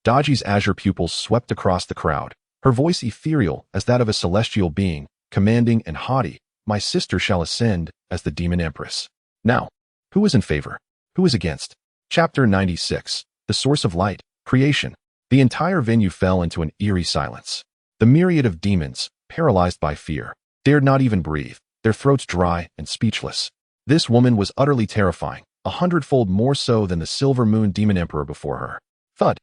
Daji's azure pupils swept across the crowd, her voice ethereal as that of a celestial being, commanding and haughty. "My sister shall ascend as the demon empress." Now, who is in favor? Who is against? Chapter 96. The Source of Light, Creation. The entire venue fell into an eerie silence. The myriad of demons, paralyzed by fear, dared not even breathe, their throats dry and speechless. This woman was utterly terrifying, 100-fold more so than the Silver Moon Demon Emperor before her. Thud.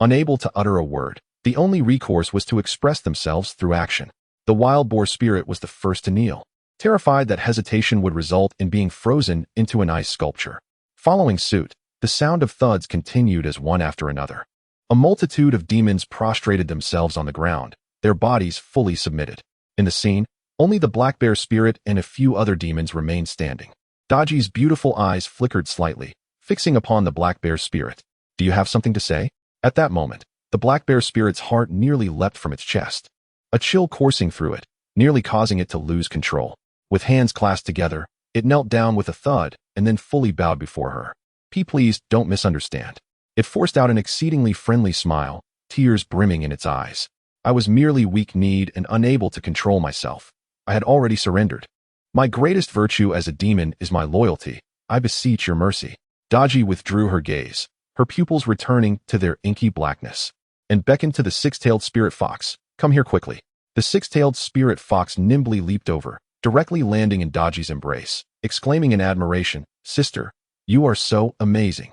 Unable to utter a word, the only recourse was to express themselves through action. The wild boar spirit was the first to kneel, terrified that hesitation would result in being frozen into an ice sculpture. Following suit, the sound of thuds continued as one after another. A multitude of demons prostrated themselves on the ground, their bodies fully submitted. In the scene, only the black bear spirit and a few other demons remained standing. Daji's beautiful eyes flickered slightly, fixing upon the black bear spirit. "Do you have something to say?" At that moment, the black bear spirit's heart nearly leapt from its chest, a chill coursing through it, nearly causing it to lose control. With hands clasped together, it knelt down with a thud and then fully bowed before her. "Please don't misunderstand." It forced out an exceedingly friendly smile, tears brimming in its eyes. "I was merely weak-kneed and unable to control myself. I had already surrendered. My greatest virtue as a demon is my loyalty. I beseech your mercy." Daji withdrew her gaze, her pupils returning to their inky blackness, and beckoned to the six-tailed spirit fox. "Come here quickly." The six-tailed spirit fox nimbly leaped over, directly landing in Daji's embrace, exclaiming in admiration, "Sister, you are so amazing."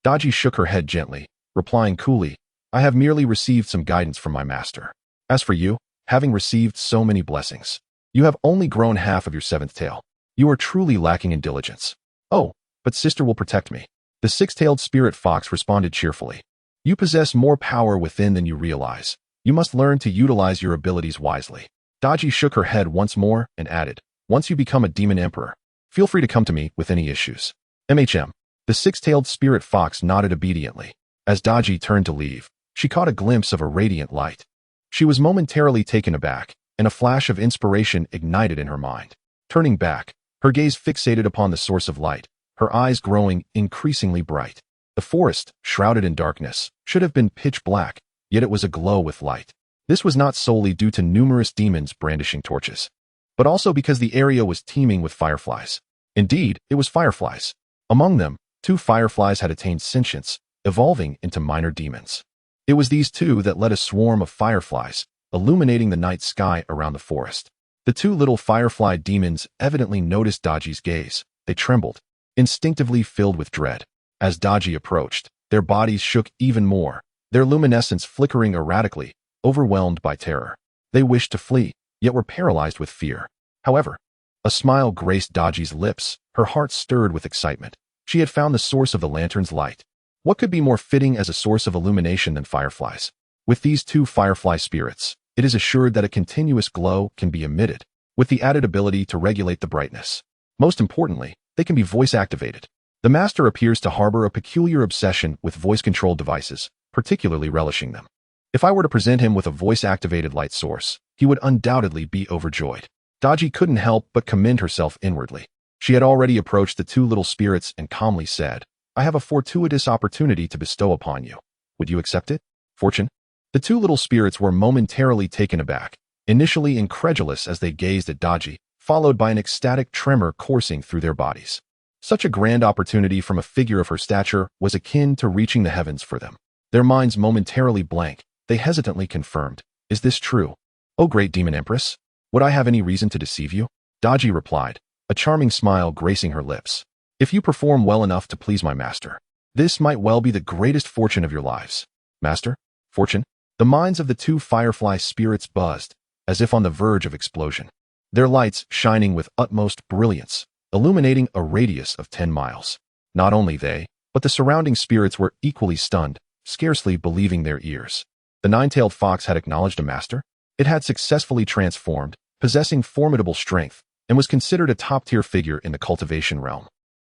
Daji shook her head gently, replying coolly, "I have merely received some guidance from my master. As for you, having received so many blessings, you have only grown half of your 7th tail. You are truly lacking in diligence." "Oh, but sister will protect me." The six-tailed spirit fox responded cheerfully. "You possess more power within than you realize. You must learn to utilize your abilities wisely." Daji shook her head once more and added, "Once you become a demon emperor, feel free to come to me with any issues." The six-tailed spirit fox nodded obediently. As Daji turned to leave, she caught a glimpse of a radiant light. She was momentarily taken aback, and a flash of inspiration ignited in her mind. Turning back, her gaze fixated upon the source of light, her eyes growing increasingly bright. The forest, shrouded in darkness, should have been pitch black, yet it was aglow with light. This was not solely due to numerous demons brandishing torches, but also because the area was teeming with fireflies. Indeed, it was fireflies. Among them, 2 fireflies had attained sentience, evolving into minor demons. It was these 2 that led a swarm of fireflies, illuminating the night sky around the forest. The 2 little firefly demons evidently noticed Daji's gaze. They trembled, instinctively filled with dread. As Daji approached, their bodies shook even more, their luminescence flickering erratically, overwhelmed by terror. They wished to flee, yet were paralyzed with fear. However, a smile graced Daji's lips, her heart stirred with excitement. She had found the source of the lantern's light. What could be more fitting as a source of illumination than fireflies? With these 2 firefly spirits, it is assured that a continuous glow can be emitted, with the added ability to regulate the brightness. Most importantly, they can be voice-activated. The master appears to harbor a peculiar obsession with voice-controlled devices, particularly relishing them. If I were to present him with a voice-activated light source, he would undoubtedly be overjoyed. Daji couldn't help but commend herself inwardly. She had already approached the 2 little spirits and calmly said, "I have a fortuitous opportunity to bestow upon you. Would you accept it? Fortune?" The 2 little spirits were momentarily taken aback, initially incredulous as they gazed at Daji, followed by an ecstatic tremor coursing through their bodies. Such a grand opportunity from a figure of her stature was akin to reaching the heavens for them. Their minds momentarily blank, they hesitantly confirmed, "Is this true? O great demon empress, would I have any reason to deceive you?" Daji replied, a charming smile gracing her lips. If you perform well enough to please my master, this might well be the greatest fortune of your lives. Master? Fortune? The minds of the two firefly spirits buzzed, as if on the verge of explosion, their lights shining with utmost brilliance, illuminating a radius of 10 miles. Not only they, but the surrounding spirits were equally stunned, scarcely believing their ears. The nine-tailed fox had acknowledged a master. It had successfully transformed, possessing formidable strength, and was considered a top-tier figure in the cultivation realm.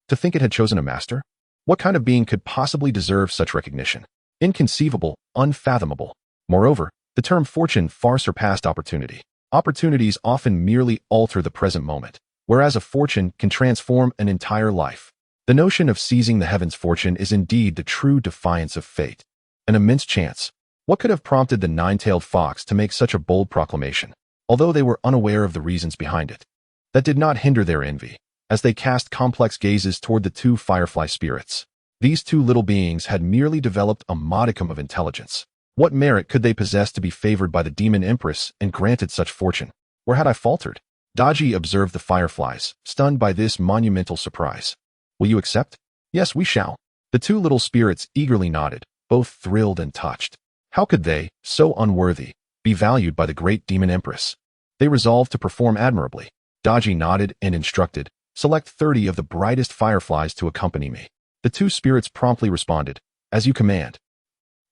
To think it had chosen a master? What kind of being could possibly deserve such recognition? Inconceivable, unfathomable. Moreover, the term fortune far surpassed opportunity. Opportunities often merely alter the present moment, whereas a fortune can transform an entire life. The notion of seizing the heavens' fortune is indeed the true defiance of fate. An immense chance. What could have prompted the nine-tailed fox to make such a bold proclamation, although they were unaware of the reasons behind it? That did not hinder their envy, as they cast complex gazes toward the two firefly spirits. These two little beings had merely developed a modicum of intelligence. What merit could they possess to be favored by the demon empress and granted such fortune? Or had I faltered? Daji observed the fireflies, stunned by this monumental surprise. Will you accept? Yes, we shall. The two little spirits eagerly nodded, both thrilled and touched. How could they, so unworthy, be valued by the great demon empress? They resolved to perform admirably. Daji nodded and instructed, select 30 of the brightest fireflies to accompany me. The two spirits promptly responded, as you command.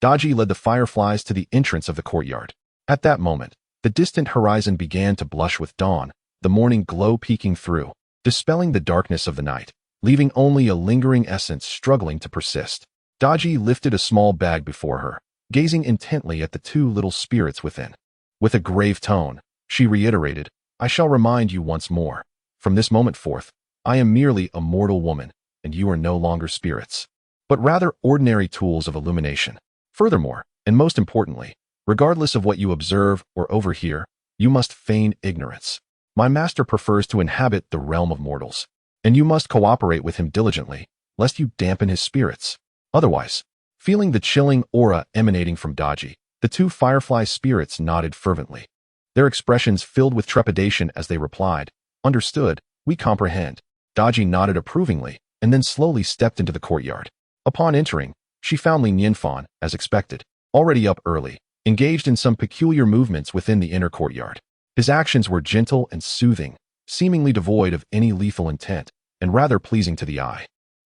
Daji led the fireflies to the entrance of the courtyard. At that moment, the distant horizon began to blush with dawn, the morning glow peeking through, dispelling the darkness of the night, leaving only a lingering essence struggling to persist. Daji lifted a small bag before her, gazing intently at the two little spirits within. With a grave tone, she reiterated, I shall remind you once more. From this moment forth, I am merely a mortal woman, and you are no longer spirits, but rather ordinary tools of illumination. Furthermore, and most importantly, regardless of what you observe or overhear, you must feign ignorance. My master prefers to inhabit the realm of mortals, and you must cooperate with him diligently, lest you dampen his spirits. Otherwise, feeling the chilling aura emanating from Daji, the two firefly spirits nodded fervently. Their expressions filled with trepidation as they replied, Understood, we comprehend. Daji nodded approvingly, and then slowly stepped into the courtyard. Upon entering, she found Nianfan, as expected, already up early, engaged in some peculiar movements within the inner courtyard. His actions were gentle and soothing, seemingly devoid of any lethal intent, and rather pleasing to the eye.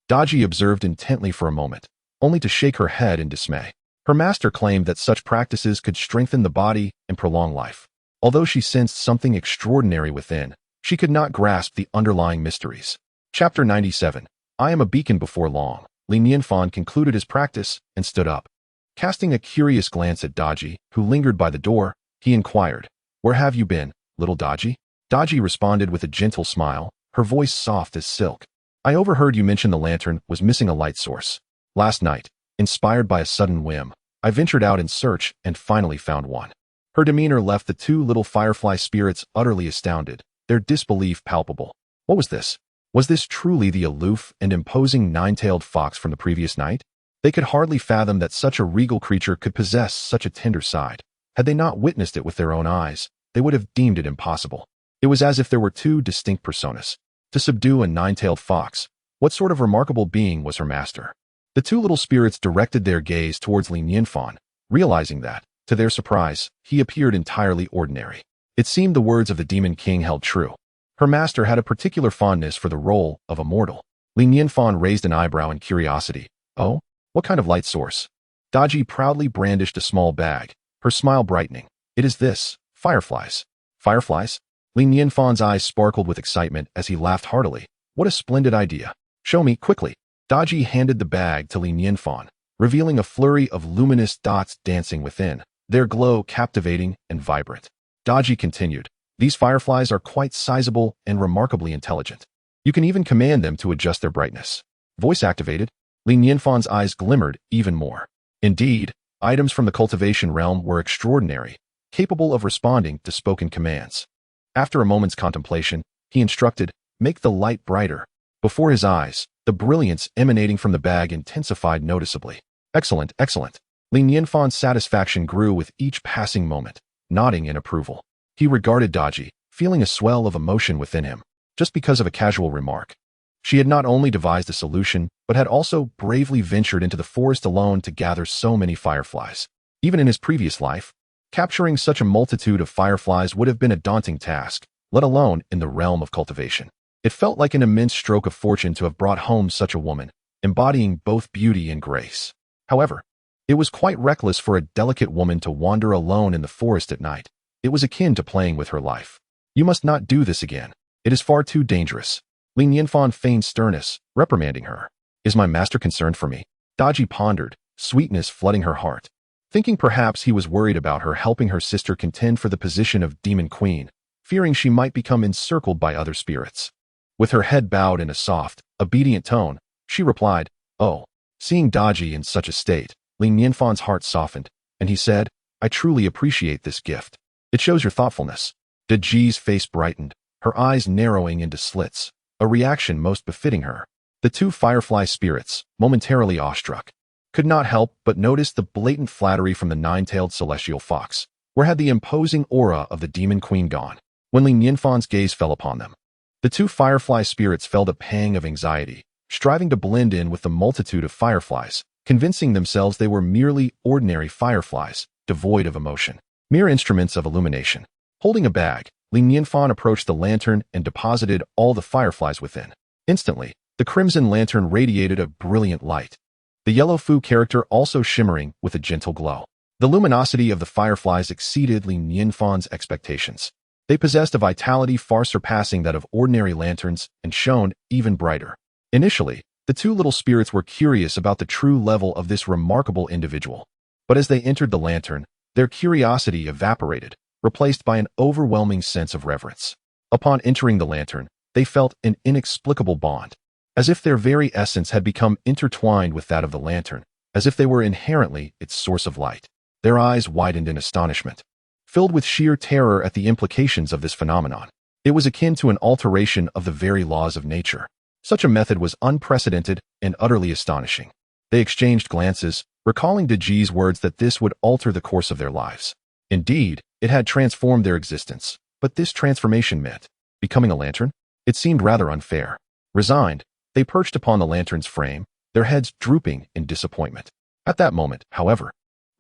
Daji observed intently for a moment, only to shake her head in dismay. Her master claimed that such practices could strengthen the body and prolong life. Although she sensed something extraordinary within, she could not grasp the underlying mysteries. Chapter 97. I am a beacon before long. Nianfan concluded his practice and stood up. Casting a curious glance at Daji, who lingered by the door, he inquired, Where have you been, little Daji? Daji responded with a gentle smile, her voice soft as silk. I overheard you mention the lantern was missing a light source. Last night, inspired by a sudden whim, I ventured out in search and finally found one. Her demeanor left the two little firefly spirits utterly astounded, their disbelief palpable. What was this? Was this truly the aloof and imposing nine-tailed fox from the previous night? They could hardly fathom that such a regal creature could possess such a tender side. Had they not witnessed it with their own eyes, they would have deemed it impossible. It was as if there were two distinct personas. To subdue a nine-tailed fox, what sort of remarkable being was her master? The two little spirits directed their gaze towards Nianfan, realizing that, to their surprise, he appeared entirely ordinary. It seemed the words of the Demon King held true. Her master had a particular fondness for the role of immortal. Nianfan raised an eyebrow in curiosity. Oh? What kind of light source? Daji proudly brandished a small bag, her smile brightening. It is this, fireflies. Fireflies? Nianfan's eyes sparkled with excitement as he laughed heartily. What a splendid idea. Show me, quickly. Daji handed the bag to Nianfan, revealing a flurry of luminous dots dancing within, their glow captivating and vibrant. Daji continued. These fireflies are quite sizable and remarkably intelligent. You can even command them to adjust their brightness. Voice activated? Nianfan's eyes glimmered even more. Indeed, items from the cultivation realm were extraordinary, capable of responding to spoken commands. After a moment's contemplation, he instructed, Make the light brighter. Before his eyes, the brilliance emanating from the bag intensified noticeably. Excellent, excellent. Nianfan's satisfaction grew with each passing moment, nodding in approval. He regarded Daji, feeling a swell of emotion within him, just because of a casual remark. She had not only devised a solution, but had also bravely ventured into the forest alone to gather so many fireflies. Even in his previous life, capturing such a multitude of fireflies would have been a daunting task, let alone in the realm of cultivation. It felt like an immense stroke of fortune to have brought home such a woman, embodying both beauty and grace. However, it was quite reckless for a delicate woman to wander alone in the forest at night. It was akin to playing with her life. You must not do this again. It is far too dangerous. Nianfan feigned sternness, reprimanding her. Is my master concerned for me? Daji pondered, sweetness flooding her heart. Thinking perhaps he was worried about her helping her sister contend for the position of demon queen, fearing she might become encircled by other spirits. With her head bowed in a soft, obedient tone, she replied, "Oh." Seeing Daji in such a state, Nianfan's heart softened, and he said, "I truly appreciate this gift. It shows your thoughtfulness." Daji's face brightened, her eyes narrowing into slits, a reaction most befitting her. The two firefly spirits, momentarily awestruck, could not help but notice the blatant flattery from the nine-tailed celestial fox. Where had the imposing aura of the demon queen gone? When Nianfan's gaze fell upon them, the two firefly spirits felt a pang of anxiety, striving to blend in with the multitude of fireflies, convincing themselves they were merely ordinary fireflies, devoid of emotion, mere instruments of illumination. Holding a bag, Nianfan approached the lantern and deposited all the fireflies within. Instantly, the crimson lantern radiated a brilliant light, the yellow Fu character also shimmering with a gentle glow. The luminosity of the fireflies exceeded Nianfan's expectations. They possessed a vitality far surpassing that of ordinary lanterns and shone even brighter. Initially, the two little spirits were curious about the true level of this remarkable individual. But as they entered the lantern, their curiosity evaporated, replaced by an overwhelming sense of reverence. Upon entering the lantern, they felt an inexplicable bond, as if their very essence had become intertwined with that of the lantern, as if they were inherently its source of light. Their eyes widened in astonishment, filled with sheer terror at the implications of this phenomenon. It was akin to an alteration of the very laws of nature. Such a method was unprecedented and utterly astonishing. They exchanged glances, recalling Daji's words that this would alter the course of their lives. Indeed, it had transformed their existence, but this transformation meant becoming a lantern? It seemed rather unfair. Resigned, they perched upon the lantern's frame, their heads drooping in disappointment. At that moment, however,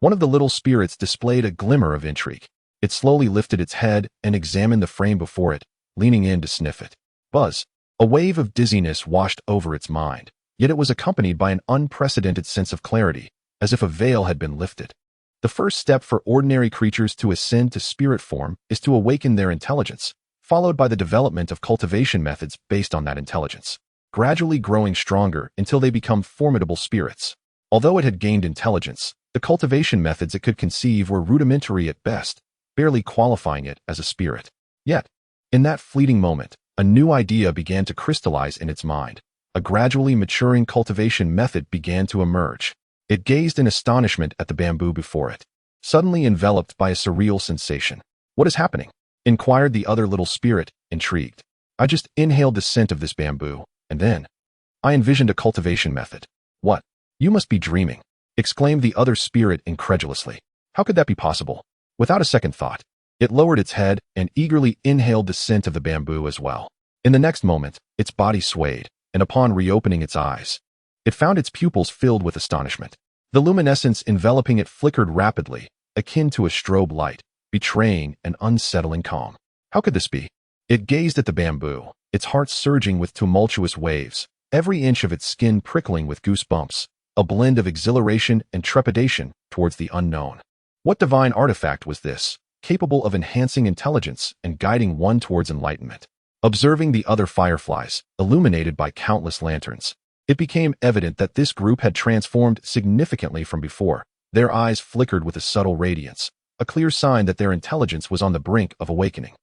one of the little spirits displayed a glimmer of intrigue. It slowly lifted its head and examined the frame before it, leaning in to sniff it. Buzz! A wave of dizziness washed over its mind, yet it was accompanied by an unprecedented sense of clarity, as if a veil had been lifted. The first step for ordinary creatures to ascend to spirit form is to awaken their intelligence, followed by the development of cultivation methods based on that intelligence, gradually growing stronger until they become formidable spirits. Although it had gained intelligence, the cultivation methods it could conceive were rudimentary at best, barely qualifying it as a spirit. Yet, in that fleeting moment, a new idea began to crystallize in its mind. A gradually maturing cultivation method began to emerge. It gazed in astonishment at the bamboo before it, suddenly enveloped by a surreal sensation. "What is happening?" inquired the other little spirit, intrigued. "I just inhaled the scent of this bamboo, and then I envisioned a cultivation method." "What? You must be dreaming," exclaimed the other spirit incredulously. "How could that be possible?" Without a second thought, it lowered its head and eagerly inhaled the scent of the bamboo as well. In the next moment, its body swayed, and upon reopening its eyes, it found its pupils filled with astonishment. The luminescence enveloping it flickered rapidly, akin to a strobe light, betraying an unsettling calm. How could this be? It gazed at the bamboo, its heart surging with tumultuous waves, every inch of its skin prickling with goosebumps, a blend of exhilaration and trepidation towards the unknown. What divine artifact was this, capable of enhancing intelligence and guiding one towards enlightenment? Observing the other fireflies, illuminated by countless lanterns, it became evident that this group had transformed significantly from before. Their eyes flickered with a subtle radiance, a clear sign that their intelligence was on the brink of awakening.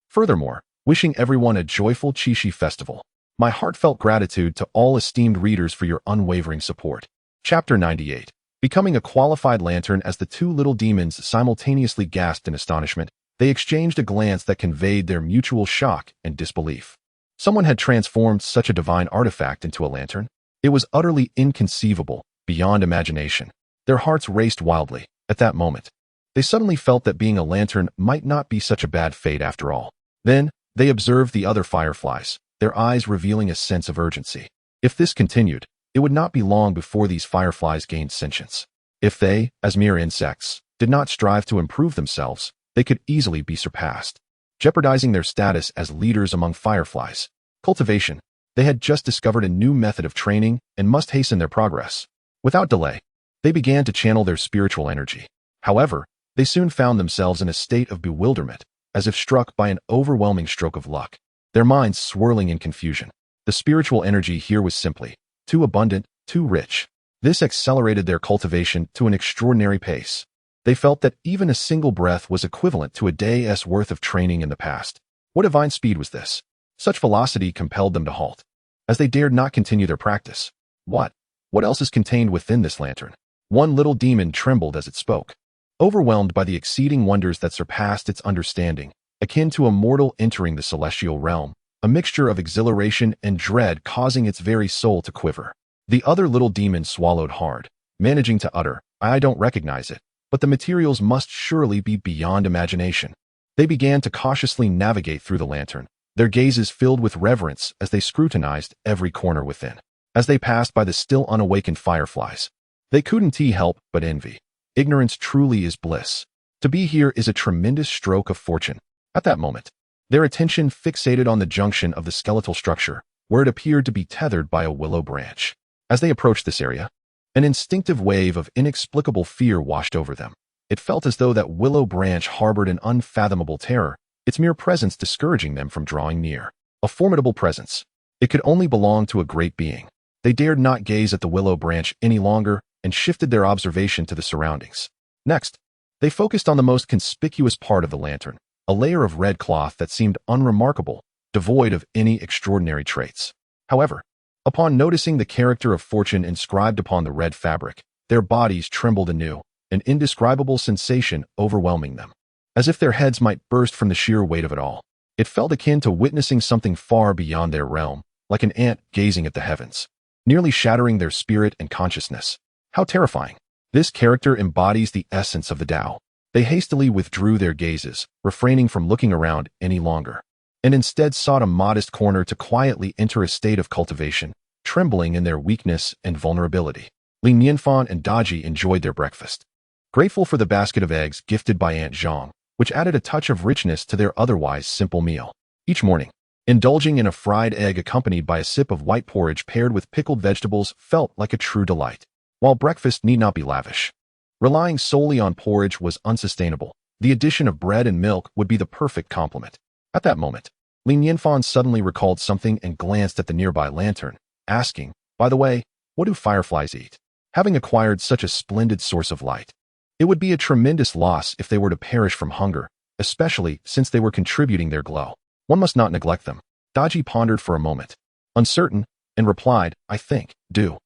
Furthermore, wishing everyone a joyful Qixi festival. My heartfelt gratitude to all esteemed readers for your unwavering support. Chapter 98. Becoming a qualified lantern. As the two little demons simultaneously gasped in astonishment, they exchanged a glance that conveyed their mutual shock and disbelief. Someone had transformed such a divine artifact into a lantern? It was utterly inconceivable, beyond imagination. Their hearts raced wildly. At that moment, they suddenly felt that being a lantern might not be such a bad fate after all. Then, They observed the other fireflies, their eyes revealing a sense of urgency. If this continued, it would not be long before these fireflies gained sentience. If they, as mere insects, did not strive to improve themselves, they could easily be surpassed, jeopardizing their status as leaders among fireflies. Cultivation. They had just discovered a new method of training and must hasten their progress. Without delay, they began to channel their spiritual energy. However, they soon found themselves in a state of bewilderment, as if struck by an overwhelming stroke of luck, their minds swirling in confusion. The spiritual energy here was simply too abundant, too rich. This accelerated their cultivation to an extraordinary pace. They felt that even a single breath was equivalent to a day's worth of training in the past. What divine speed was this? Such velocity compelled them to halt, as they dared not continue their practice. What else is contained within this lantern? One little demon trembled as it spoke, overwhelmed by the exceeding wonders that surpassed its understanding, akin to a mortal entering the celestial realm, a mixture of exhilaration and dread causing its very soul to quiver. The other little demon swallowed hard, managing to utter, "I don't recognize it, but the materials must surely be beyond imagination." They began to cautiously navigate through the lantern, their gazes filled with reverence as they scrutinized every corner within. As they passed by the still unawakened fireflies, they couldn't help but envy. Ignorance truly is bliss. To be here is a tremendous stroke of fortune. At that moment, their attention fixated on the junction of the skeletal structure, where it appeared to be tethered by a willow branch. As they approached this area, an instinctive wave of inexplicable fear washed over them. It felt as though that willow branch harbored an unfathomable terror, its mere presence discouraging them from drawing near. A formidable presence. It could only belong to a great being. They dared not gaze at the willow branch any longer and shifted their observation to the surroundings. Next, they focused on the most conspicuous part of the lantern, a layer of red cloth that seemed unremarkable, devoid of any extraordinary traits. However, upon noticing the character of fortune inscribed upon the red fabric, their bodies trembled anew, an indescribable sensation overwhelming them, as if their heads might burst from the sheer weight of it all. It felt akin to witnessing something far beyond their realm, like an ant gazing at the heavens, nearly shattering their spirit and consciousness. How terrifying! This character embodies the essence of the Tao. They hastily withdrew their gazes, refraining from looking around any longer, and instead sought a modest corner to quietly enter a state of cultivation, trembling in their weakness and vulnerability. Nianfan and Daji enjoyed their breakfast, grateful for the basket of eggs gifted by Aunt Zhang, which added a touch of richness to their otherwise simple meal. Each morning, indulging in a fried egg accompanied by a sip of white porridge paired with pickled vegetables felt like a true delight. While breakfast need not be lavish, relying solely on porridge was unsustainable. The addition of bread and milk would be the perfect complement. At that moment, Nianfan suddenly recalled something and glanced at the nearby lantern, asking, "By the way, what do fireflies eat?" Having acquired such a splendid source of light, it would be a tremendous loss if they were to perish from hunger, especially since they were contributing their glow. One must not neglect them. Daji pondered for a moment, uncertain, and replied, "I think, do."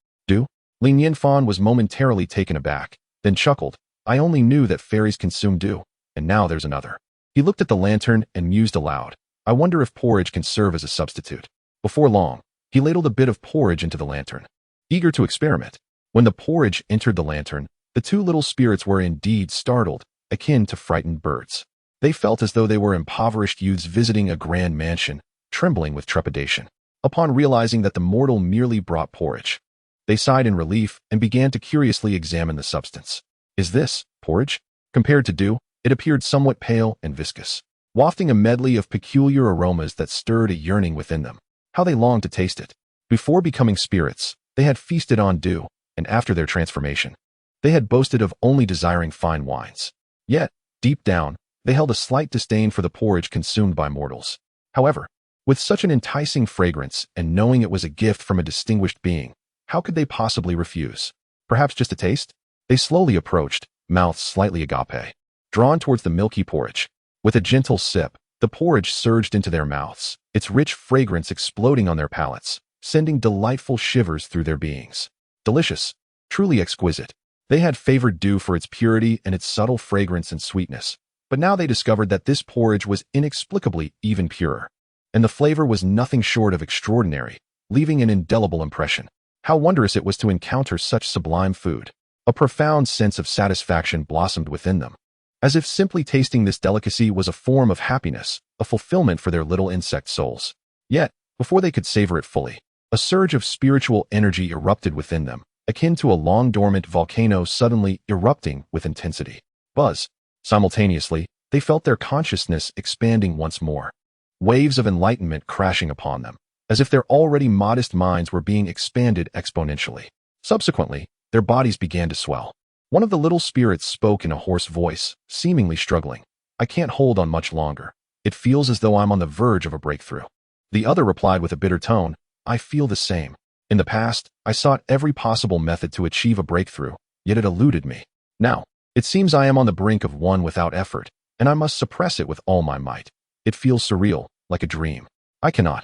Nianfan was momentarily taken aback, then chuckled, "I only knew that fairies consume dew, and now there's another." He looked at the lantern and mused aloud, "I wonder if porridge can serve as a substitute." Before long, he ladled a bit of porridge into the lantern, eager to experiment. When the porridge entered the lantern, the two little spirits were indeed startled, akin to frightened birds. They felt as though they were impoverished youths visiting a grand mansion, trembling with trepidation. Upon realizing that the mortal merely brought porridge, they sighed in relief and began to curiously examine the substance. Is this porridge? Compared to dew, it appeared somewhat pale and viscous, wafting a medley of peculiar aromas that stirred a yearning within them. How they longed to taste it. Before becoming spirits, they had feasted on dew, and after their transformation, they had boasted of only desiring fine wines. Yet, deep down, they held a slight disdain for the porridge consumed by mortals. However, with such an enticing fragrance and knowing it was a gift from a distinguished being, how could they possibly refuse? Perhaps just a taste? They slowly approached, mouths slightly agape, drawn towards the milky porridge. With a gentle sip, the porridge surged into their mouths, its rich fragrance exploding on their palates, sending delightful shivers through their beings. Delicious, truly exquisite. They had favored dew for its purity and its subtle fragrance and sweetness, but now they discovered that this porridge was inexplicably even purer, and the flavor was nothing short of extraordinary, leaving an indelible impression. How wondrous it was to encounter such sublime food. A profound sense of satisfaction blossomed within them. as if simply tasting this delicacy was a form of happiness, a fulfillment for their little insect souls. Yet, before they could savor it fully, a surge of spiritual energy erupted within them, akin to a long-dormant volcano suddenly erupting with intensity. Buzz. Simultaneously, they felt their consciousness expanding once more. Waves of enlightenment crashing upon them, as if their already modest minds were being expanded exponentially. Subsequently, their bodies began to swell. One of the little spirits spoke in a hoarse voice, seemingly struggling. "I can't hold on much longer. It feels as though I'm on the verge of a breakthrough." The other replied with a bitter tone, "I feel the same. In the past, I sought every possible method to achieve a breakthrough, yet it eluded me. Now, it seems I am on the brink of one without effort, and I must suppress it with all my might. It feels surreal, like a dream. I cannot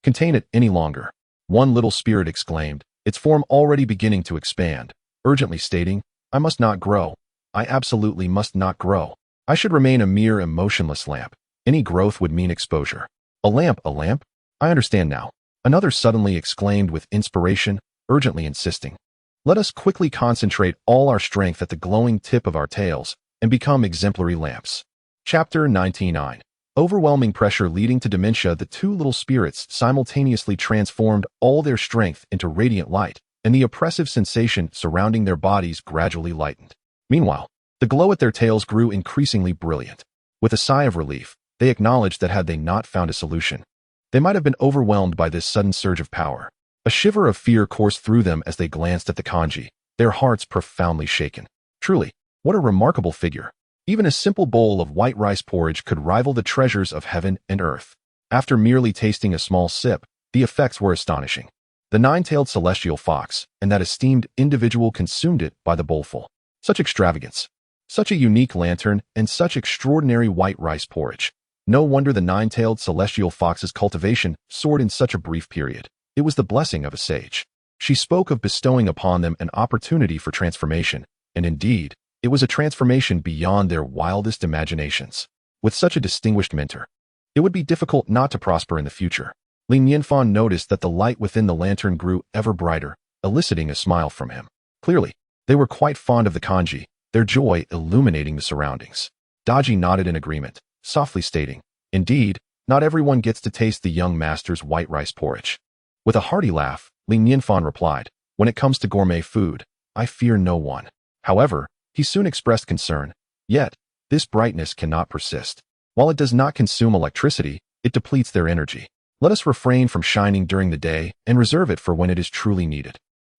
contain it any longer." One little spirit exclaimed, its form already beginning to expand, urgently stating, "I must not grow. I absolutely must not grow. I should remain a mere emotionless lamp. Any growth would mean exposure." A lamp, a lamp? I understand now." Another suddenly exclaimed with inspiration, urgently insisting, "Let us quickly concentrate all our strength at the glowing tip of our tails and become exemplary lamps." Chapter 99. Overwhelming pressure leading to dementia. The two little spirits simultaneously transformed all their strength into radiant light, and the oppressive sensation surrounding their bodies gradually lightened. Meanwhile, the glow at their tails grew increasingly brilliant. With a sigh of relief, they acknowledged that had they not found a solution, they might have been overwhelmed by this sudden surge of power. A shiver of fear coursed through them as they glanced at the kanji, their hearts profoundly shaken. Truly, what a remarkable figure. Even a simple bowl of white rice porridge could rival the treasures of heaven and earth. After merely tasting a small sip, the effects were astonishing. The nine-tailed celestial fox and that esteemed individual consumed it by the bowlful. Such extravagance. Such a unique lantern and such extraordinary white rice porridge. No wonder the nine-tailed celestial fox's cultivation soared in such a brief period. It was the blessing of a sage. She spoke of bestowing upon them an opportunity for transformation, and indeed, it was a transformation beyond their wildest imaginations. With such a distinguished mentor, it would be difficult not to prosper in the future. Nianfan noticed that the light within the lantern grew ever brighter, eliciting a smile from him. Clearly, they were quite fond of the kanji, their joy illuminating the surroundings. Daji nodded in agreement, softly stating, "Indeed, not everyone gets to taste the young master's white rice porridge." With a hearty laugh, Nianfan replied, "When it comes to gourmet food, I fear no one." However, he soon expressed concern. Yet, this brightness cannot persist. While it does not consume electricity, it depletes their energy. Let us refrain from shining during the day and reserve it for when it is truly needed.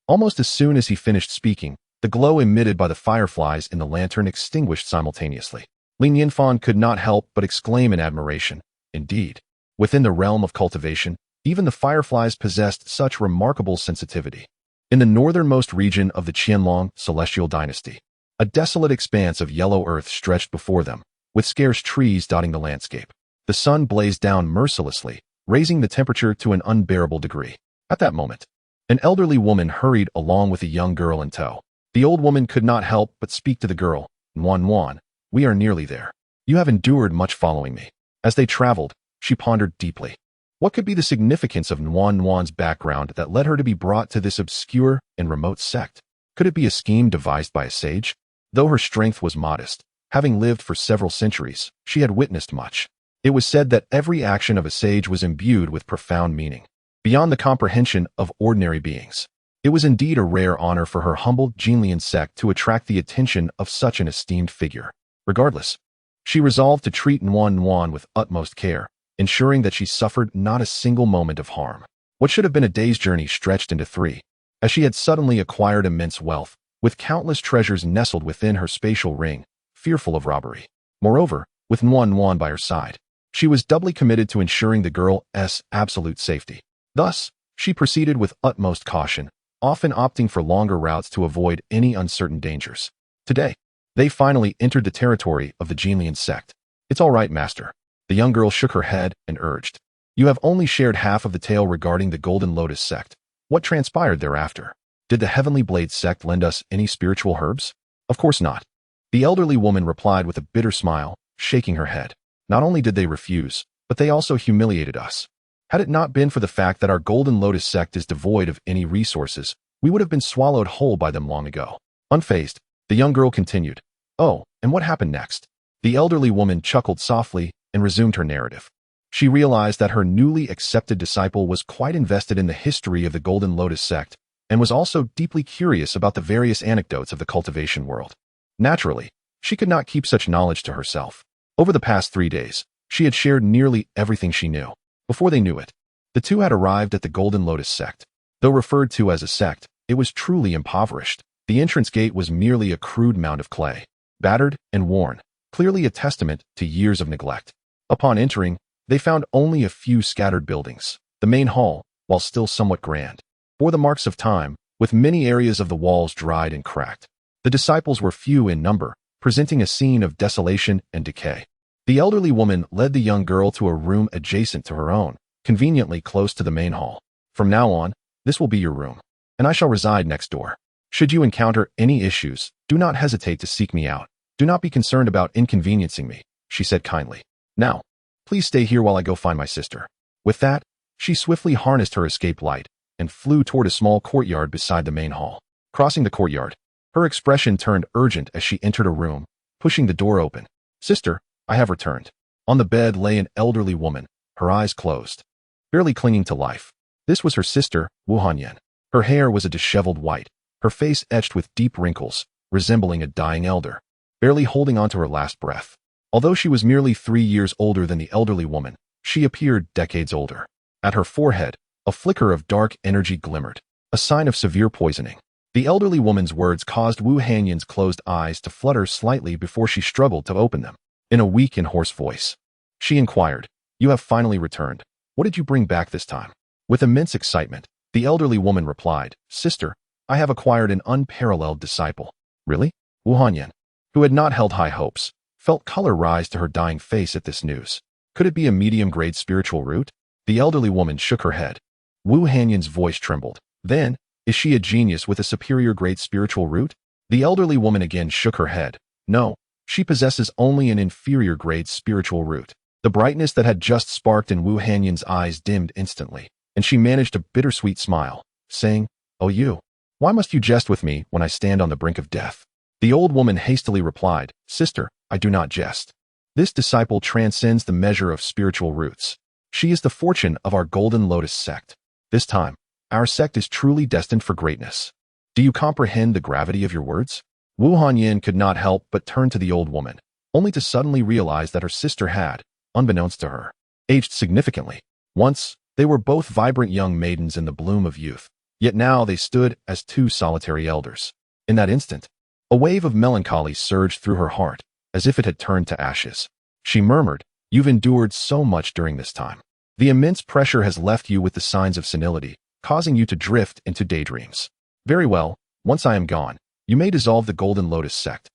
Almost as soon as he finished speaking, the glow emitted by the fireflies in the lantern extinguished simultaneously. Nianfan could not help but exclaim in admiration. Indeed, within the realm of cultivation, even the fireflies possessed such remarkable sensitivity. In the northernmost region of the Qianlong celestial dynasty, a desolate expanse of yellow earth stretched before them, with scarce trees dotting the landscape. The sun blazed down mercilessly, raising the temperature to an unbearable degree. At that moment, an elderly woman hurried along with a young girl in tow. The old woman could not help but speak to the girl. "Nuan, we are nearly there. You have endured much following me." As they traveled, she pondered deeply. What could be the significance of Nuan's background that led her to be brought to this obscure and remote sect? Could it be a scheme devised by a sage? Though her strength was modest, having lived for several centuries, she had witnessed much. It was said that every action of a sage was imbued with profound meaning, beyond the comprehension of ordinary beings. It was indeed a rare honor for her humble Jinlian sect to attract the attention of such an esteemed figure. Regardless, she resolved to treat Nuan with utmost care, ensuring that she suffered not a single moment of harm. What should have been a day's journey stretched into 3, as she had suddenly acquired immense wealth, with countless treasures nestled within her spatial ring, fearful of robbery. Moreover, with Nuan by her side, she was doubly committed to ensuring the girl's absolute safety. Thus, she proceeded with utmost caution, often opting for longer routes to avoid any uncertain dangers. Today, they finally entered the territory of the Jinlian sect. "It's all right, master." The young girl shook her head and urged, "You have only shared half of the tale regarding the Golden Lotus sect. What transpired thereafter? Did the Heavenly Blade sect lend us any spiritual herbs?" "Of course not." The elderly woman replied with a bitter smile, shaking her head. "Not only did they refuse, but they also humiliated us. Had it not been for the fact that our Golden Lotus sect is devoid of any resources, we would have been swallowed whole by them long ago." Unfazed, the young girl continued, "Oh, and what happened next?" The elderly woman chuckled softly and resumed her narrative. She realized that her newly accepted disciple was quite invested in the history of the Golden Lotus sect and was also deeply curious about the various anecdotes of the cultivation world. Naturally, she could not keep such knowledge to herself. Over the past 3 days, she had shared nearly everything she knew. Before they knew it, the two had arrived at the Golden Lotus sect. Though referred to as a sect, it was truly impoverished. The entrance gate was merely a crude mound of clay, battered and worn, clearly a testament to years of neglect. Upon entering, they found only a few scattered buildings. The main hall, while still somewhat grand, bore the marks of time, with many areas of the walls dried and cracked. The disciples were few in number, presenting a scene of desolation and decay. The elderly woman led the young girl to a room adjacent to her own, conveniently close to the main hall. From now on, this will be your room, and I shall reside next door. Should you encounter any issues, do not hesitate to seek me out. Do not be concerned about inconveniencing me, she said kindly. Now, please stay here while I go find my sister. With that, she swiftly harnessed her escape light and flew toward a small courtyard beside the main hall. Crossing the courtyard, her expression turned urgent as she entered a room, pushing the door open. Sister, I have returned. On the bed lay an elderly woman, her eyes closed, barely clinging to life. This was her sister, Wu Hanyan. Her hair was a disheveled white, her face etched with deep wrinkles, resembling a dying elder, barely holding on to her last breath. Although she was merely 3 years older than the elderly woman, she appeared decades older. At her forehead, a flicker of dark energy glimmered, a sign of severe poisoning. The elderly woman's words caused Wu Hanyan's closed eyes to flutter slightly before she struggled to open them. In a weak and hoarse voice, she inquired, "You have finally returned. What did you bring back this time?" With immense excitement, the elderly woman replied, "Sister, I have acquired an unparalleled disciple." Really? Wu Hanyan, who had not held high hopes, felt color rise to her dying face at this news. Could it be a medium-grade spiritual root? The elderly woman shook her head. Wu Hanyan's voice trembled. Then, is she a genius with a superior-grade spiritual root? The elderly woman again shook her head. No, she possesses only an inferior-grade spiritual root. The brightness that had just sparked in Wu Hanyan's eyes dimmed instantly, and she managed a bittersweet smile, saying, "Oh you, why must you jest with me when I stand on the brink of death?" The old woman hastily replied, "Sister, I do not jest. This disciple transcends the measure of spiritual roots. She is the fortune of our Golden Lotus sect. This time, our sect is truly destined for greatness. Do you comprehend the gravity of your words?" Wu Hanyan could not help but turn to the old woman, only to suddenly realize that her sister had, unbeknownst to her, aged significantly. Once, they were both vibrant young maidens in the bloom of youth, yet now they stood as two solitary elders. In that instant, a wave of melancholy surged through her heart, as if it had turned to ashes. She murmured, "You've endured so much during this time. The immense pressure has left you with the signs of senility, causing you to drift into daydreams. Very well, once I am gone, you may dissolve the Golden Lotus sect."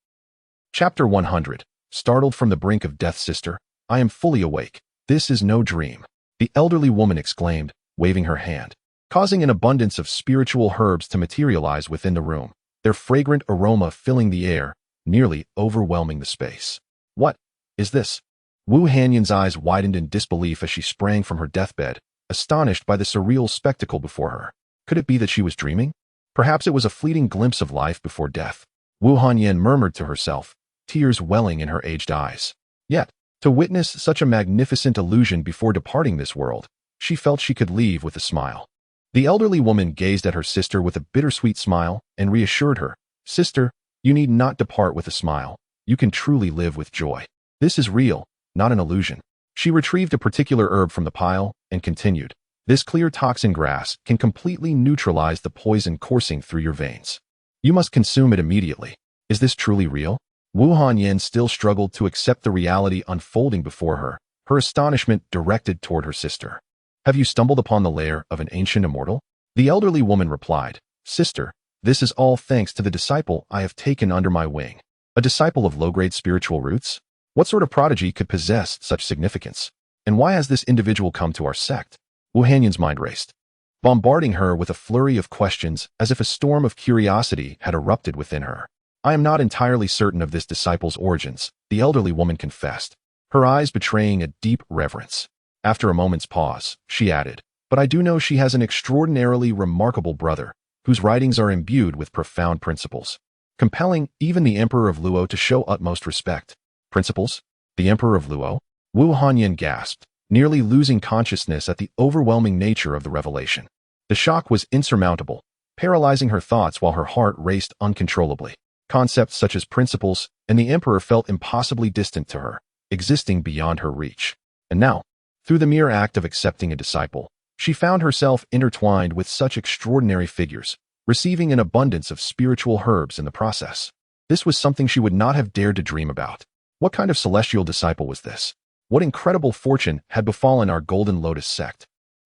Chapter 100. Startled from the brink of death, sister, I am fully awake. This is no dream, the elderly woman exclaimed, waving her hand, causing an abundance of spiritual herbs to materialize within the room, their fragrant aroma filling the air, nearly overwhelming the space. "What is this?" Wu Hanyan's eyes widened in disbelief as she sprang from her deathbed, astonished by the surreal spectacle before her. Could it be that she was dreaming? Perhaps it was a fleeting glimpse of life before death. Wu Hanyan murmured to herself, tears welling in her aged eyes. Yet, to witness such a magnificent illusion before departing this world, she felt she could leave with a smile. The elderly woman gazed at her sister with a bittersweet smile and reassured her, "Sister, you need not depart with a smile. You can truly live with joy. This is real, not an illusion." She retrieved a particular herb from the pile and continued, "This clear toxin grass can completely neutralize the poison coursing through your veins. You must consume it immediately. Is this truly real?" Wu Hanyan still struggled to accept the reality unfolding before her, her astonishment directed toward her sister. "Have you stumbled upon the lair of an ancient immortal?" The elderly woman replied, "Sister, this is all thanks to the disciple I have taken under my wing. A disciple of low-grade spiritual roots? What sort of prodigy could possess such significance? And why has this individual come to our sect?" Wu Hanyan's mind raced, bombarding her with a flurry of questions as if a storm of curiosity had erupted within her. "I am not entirely certain of this disciple's origins," the elderly woman confessed, her eyes betraying a deep reverence. After a moment's pause, she added, "But I do know she has an extraordinarily remarkable brother, whose writings are imbued with profound principles, compelling even the Emperor of Luo to show utmost respect." Principles? The Emperor of Luo? Wu Hanyan gasped, nearly losing consciousness at the overwhelming nature of the revelation. The shock was insurmountable, paralyzing her thoughts while her heart raced uncontrollably. Concepts such as principles and the Emperor felt impossibly distant to her, existing beyond her reach. And now, through the mere act of accepting a disciple, she found herself intertwined with such extraordinary figures, receiving an abundance of spiritual herbs in the process. This was something she would not have dared to dream about. What kind of celestial disciple was this? What incredible fortune had befallen our Golden Lotus sect?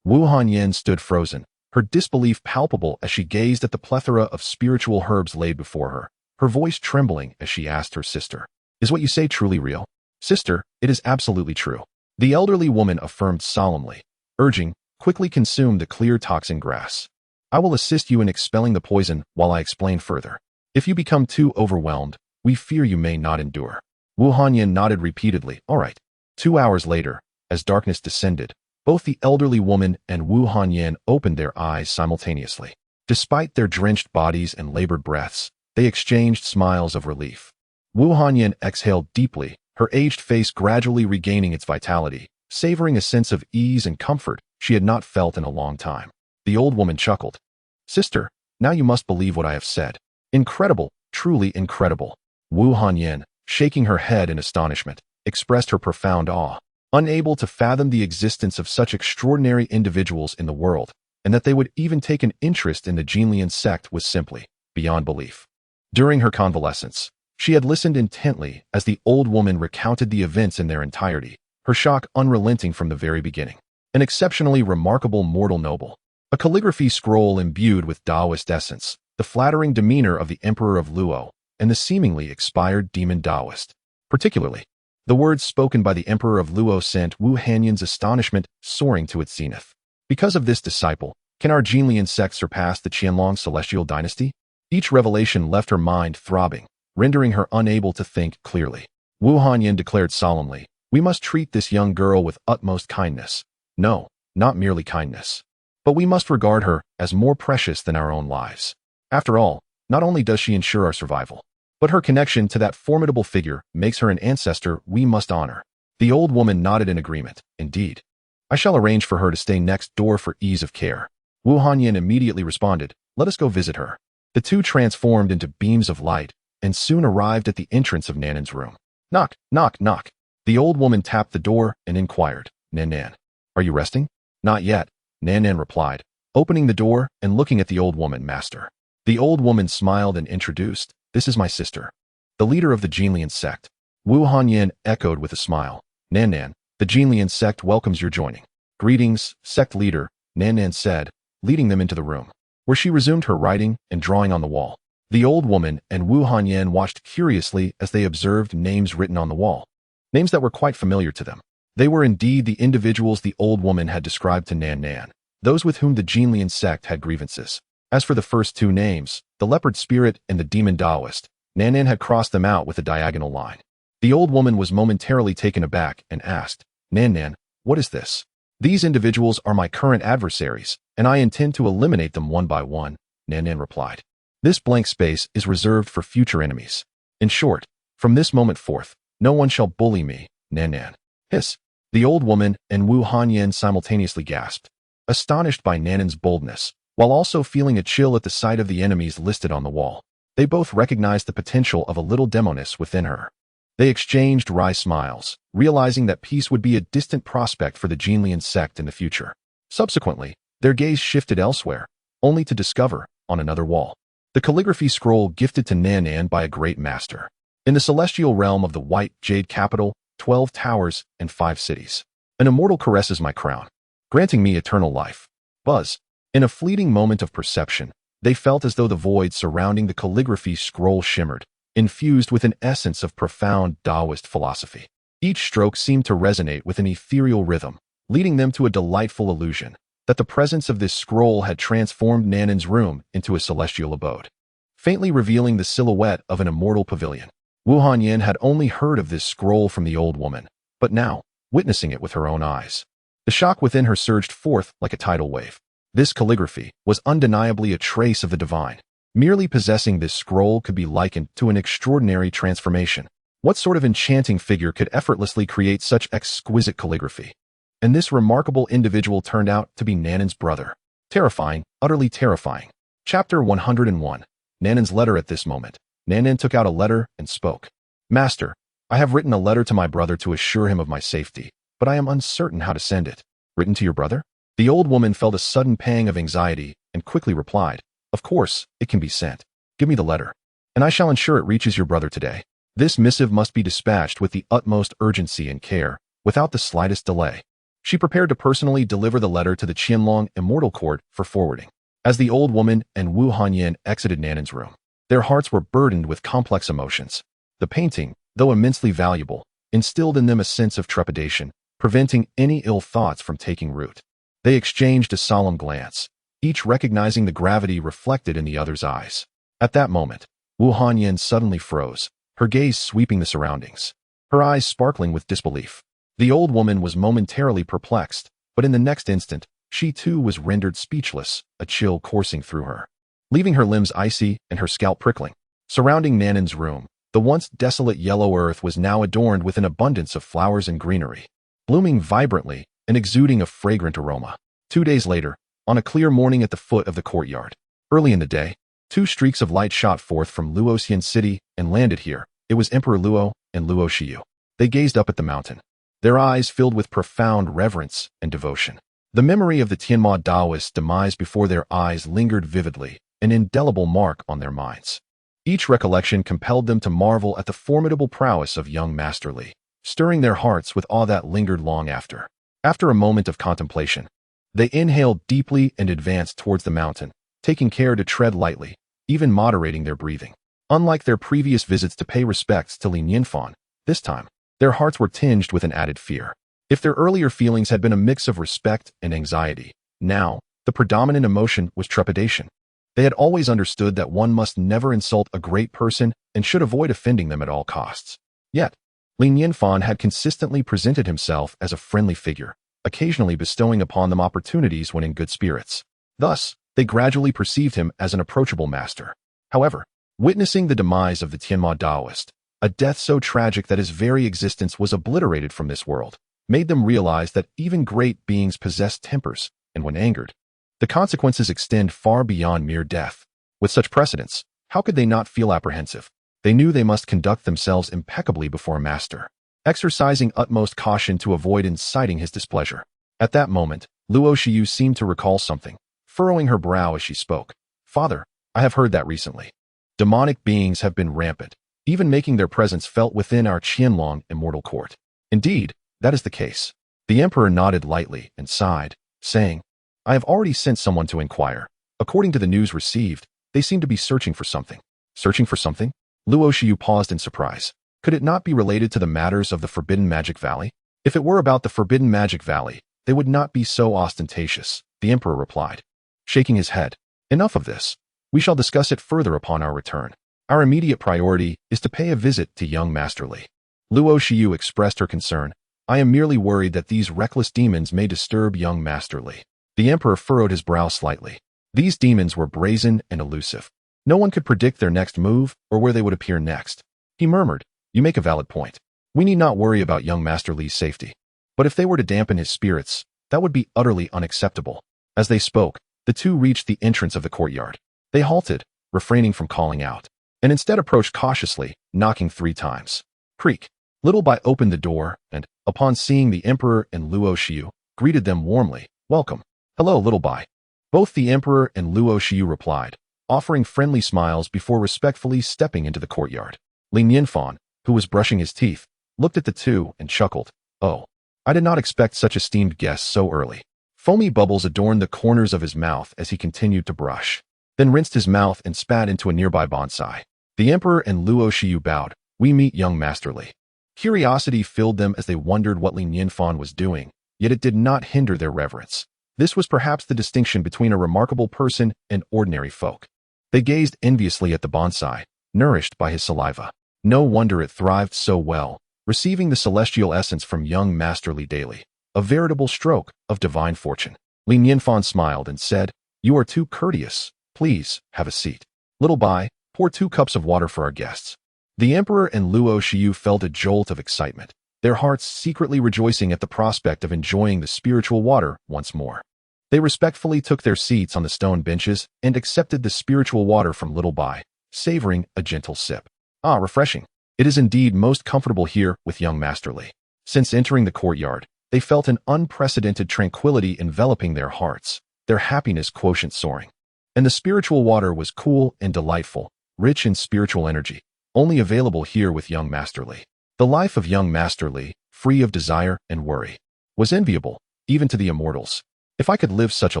Wu Hanyan stood frozen, her disbelief palpable as she gazed at the plethora of spiritual herbs laid before her, her voice trembling as she asked her sister, "Is what you say truly real?" "Sister, it is absolutely true," the elderly woman affirmed solemnly, urging, "Quickly consume the clear toxin grass. I will assist you in expelling the poison while I explain further. If you become too overwhelmed, we fear you may not endure." Wu Hanyan nodded repeatedly. "All right." 2 hours later, as darkness descended, both the elderly woman and Wu Hanyan opened their eyes simultaneously. Despite their drenched bodies and labored breaths, they exchanged smiles of relief. Wu Hanyan exhaled deeply, her aged face gradually regaining its vitality, savoring a sense of ease and comfort she had not felt in a long time. The old woman chuckled. "Sister, now you must believe what I have said. Incredible, truly incredible." Wu Hanyan, shaking her head in astonishment, expressed her profound awe, unable to fathom the existence of such extraordinary individuals in the world, and that they would even take an interest in the Jinlian sect was simply beyond belief. During her convalescence, she had listened intently as the old woman recounted the events in their entirety, her shock unrelenting from the very beginning. An exceptionally remarkable mortal noble, a calligraphy scroll imbued with Taoist essence, the flattering demeanor of the Emperor of Luo, and the seemingly expired demon Taoist. Particularly, the words spoken by the Emperor of Luo sent Wu Hanyan's astonishment soaring to its zenith. Because of this disciple, can our Jinlian sect surpass the Qianlong celestial dynasty? Each revelation left her mind throbbing, rendering her unable to think clearly. Wu Hanyan declared solemnly, "We must treat this young girl with utmost kindness. No, not merely kindness. But we must regard her as more precious than our own lives. After all, not only does she ensure our survival, but her connection to that formidable figure makes her an ancestor we must honor." The old woman nodded in agreement. "Indeed. I shall arrange for her to stay next door for ease of care." Wu Hanyan immediately responded, "Let us go visit her." The two transformed into beams of light and soon arrived at the entrance of Nanan's room. "Knock, knock, knock." The old woman tapped the door and inquired, "Nanan, are you resting?" "Not yet," Nanan replied, opening the door and looking at the old woman. "Master." The old woman smiled and introduced, "This is my sister, the leader of the Jinlian sect." Wu Hanyan echoed with a smile, "Nanan, the Jinlian sect welcomes your joining." "Greetings, sect leader," Nanan said, leading them into the room, where she resumed her writing and drawing on the wall. The old woman and Wu Hanyan watched curiously as they observed names written on the wall, names that were quite familiar to them. They were indeed the individuals the old woman had described to Nanan, those with whom the Jinlian sect had grievances. As for the first two names, the leopard spirit and the demon Taoist, Nanan had crossed them out with a diagonal line. The old woman was momentarily taken aback and asked, "Nanan, what is this?" "These individuals are my current adversaries, and I intend to eliminate them one by one," Nanan replied. "This blank space is reserved for future enemies. In short, from this moment forth, no one shall bully me, Nanan." "Hiss." The old woman and Wu Hanyan simultaneously gasped, astonished by Nanan's boldness, while also feeling a chill at the sight of the enemies listed on the wall. They both recognized the potential of a little demoness within her. They exchanged wry smiles, realizing that peace would be a distant prospect for the Jinlian sect in the future. Subsequently, their gaze shifted elsewhere, only to discover, on another wall, the calligraphy scroll gifted to Nanan by a great master. In the celestial realm of the white jade capital, 12 towers and 5 cities, an immortal caresses my crown, granting me eternal life. Buzz. In a fleeting moment of perception, they felt as though the void surrounding the calligraphy scroll shimmered, infused with an essence of profound Taoist philosophy. Each stroke seemed to resonate with an ethereal rhythm, leading them to a delightful illusion that the presence of this scroll had transformed Nanan's room into a celestial abode, faintly revealing the silhouette of an immortal pavilion. Wu Hanyan had only heard of this scroll from the old woman, but now, witnessing it with her own eyes, the shock within her surged forth like a tidal wave. This calligraphy was undeniably a trace of the divine. Merely possessing this scroll could be likened to an extraordinary transformation, What sort of enchanting figure could effortlessly create such exquisite calligraphy? And this remarkable individual turned out to be Nanan's brother. Terrifying, utterly terrifying. Chapter 101. Nanan's letter. At this moment, Nanan took out a letter and spoke. Master, I have written a letter to my brother to assure him of my safety, but I am uncertain how to send it. Written to your brother? The old woman felt a sudden pang of anxiety and quickly replied, Of course, it can be sent. Give me the letter, and I shall ensure it reaches your brother today. This missive must be dispatched with the utmost urgency and care, without the slightest delay. She prepared to personally deliver the letter to the Qianlong Immortal Court for forwarding. As the old woman and Wu Hanyan exited Nanan's room, their hearts were burdened with complex emotions. The painting, though immensely valuable, instilled in them a sense of trepidation, preventing any ill thoughts from taking root. They exchanged a solemn glance, each recognizing the gravity reflected in the other's eyes. At that moment, Wu Hanyan suddenly froze, her gaze sweeping the surroundings, her eyes sparkling with disbelief. The old woman was momentarily perplexed, but in the next instant, she too was rendered speechless, a chill coursing through her, leaving her limbs icy and her scalp prickling. Surrounding Nanan's room, the once desolate yellow earth was now adorned with an abundance of flowers and greenery, blooming vibrantly and exuding a fragrant aroma. 2 days later, on a clear morning at the foot of the courtyard, early in the day, 2 streaks of light shot forth from Luoxian city and landed here. It was Emperor Luo and Luo Xiu. They gazed up at the mountain, their eyes filled with profound reverence and devotion. The memory of the Tianma Daoist demise before their eyes lingered vividly, an indelible mark on their minds. Each recollection compelled them to marvel at the formidable prowess of young Master Li, stirring their hearts with awe that lingered long after. After a moment of contemplation, they inhaled deeply and advanced towards the mountain, taking care to tread lightly, even moderating their breathing. Unlike their previous visits to pay respects to Li Nianfan, this time, their hearts were tinged with an added fear. If their earlier feelings had been a mix of respect and anxiety, now, the predominant emotion was trepidation. They had always understood that one must never insult a great person and should avoid offending them at all costs. Yet, Li Nianfan had consistently presented himself as a friendly figure, occasionally bestowing upon them opportunities when in good spirits. Thus, they gradually perceived him as an approachable master. However, witnessing the demise of the Tianma Daoist, a death so tragic that his very existence was obliterated from this world, made them realize that even great beings possess tempers, and when angered, the consequences extend far beyond mere death. With such precedents, how could they not feel apprehensive? They knew they must conduct themselves impeccably before a master, exercising utmost caution to avoid inciting his displeasure. At that moment, Luo Xiu seemed to recall something, furrowing her brow as she spoke. Father, I have heard that recently. Demonic beings have been rampant, even making their presence felt within our Qianlong Immortal Court. Indeed, that is the case. The emperor nodded lightly and sighed, saying, I have already sent someone to inquire. According to the news received, they seem to be searching for something. Searching for something? Luo Xiu paused in surprise. Could it not be related to the matters of the Forbidden Magic Valley? If it were about the Forbidden Magic Valley, they would not be so ostentatious, the emperor replied, shaking his head. Enough of this. We shall discuss it further upon our return. Our immediate priority is to pay a visit to young Master Li. Luo Xiu expressed her concern. I am merely worried that these reckless demons may disturb young Master Li. The emperor furrowed his brow slightly. These demons were brazen and elusive. No one could predict their next move or where they would appear next. He murmured, You make a valid point. We need not worry about young Master Li's safety. But if they were to dampen his spirits, that would be utterly unacceptable. As they spoke, the two reached the entrance of the courtyard. They halted, refraining from calling out, and instead approached cautiously, knocking 3 times. Creak. Little Bai opened the door and, upon seeing the emperor and Luo Xiu, greeted them warmly. Welcome. Hello, Little Bai. Both the emperor and Luo Xiu replied, offering friendly smiles before respectfully stepping into the courtyard. Li Nianfan, who was brushing his teeth, looked at the two and chuckled. Oh, I did not expect such esteemed guests so early. Foamy bubbles adorned the corners of his mouth as he continued to brush, then rinsed his mouth and spat into a nearby bonsai. The emperor and Luo Xiu bowed. We meet young Master Li. Curiosity filled them as they wondered what Li Nianfan was doing, yet it did not hinder their reverence. This was perhaps the distinction between a remarkable person and ordinary folk. They gazed enviously at the bonsai, nourished by his saliva. No wonder it thrived so well, receiving the celestial essence from young Master Li daily. A veritable stroke of divine fortune. Li Nianfan smiled and said, You are too courteous. Please, have a seat. Little Bai, pour 2 cups of water for our guests. The emperor and Luo Shiyu felt a jolt of excitement, their hearts secretly rejoicing at the prospect of enjoying the spiritual water once more. They respectfully took their seats on the stone benches and accepted the spiritual water from Little Bai, savoring a gentle sip. Ah, refreshing. It is indeed most comfortable here with young Master Li. Since entering the courtyard, they felt an unprecedented tranquility enveloping their hearts, their happiness quotient soaring. And the spiritual water was cool and delightful, rich in spiritual energy, only available here with young Master Li. The life of young Master Li, free of desire and worry, was enviable, even to the immortals. If I could live such a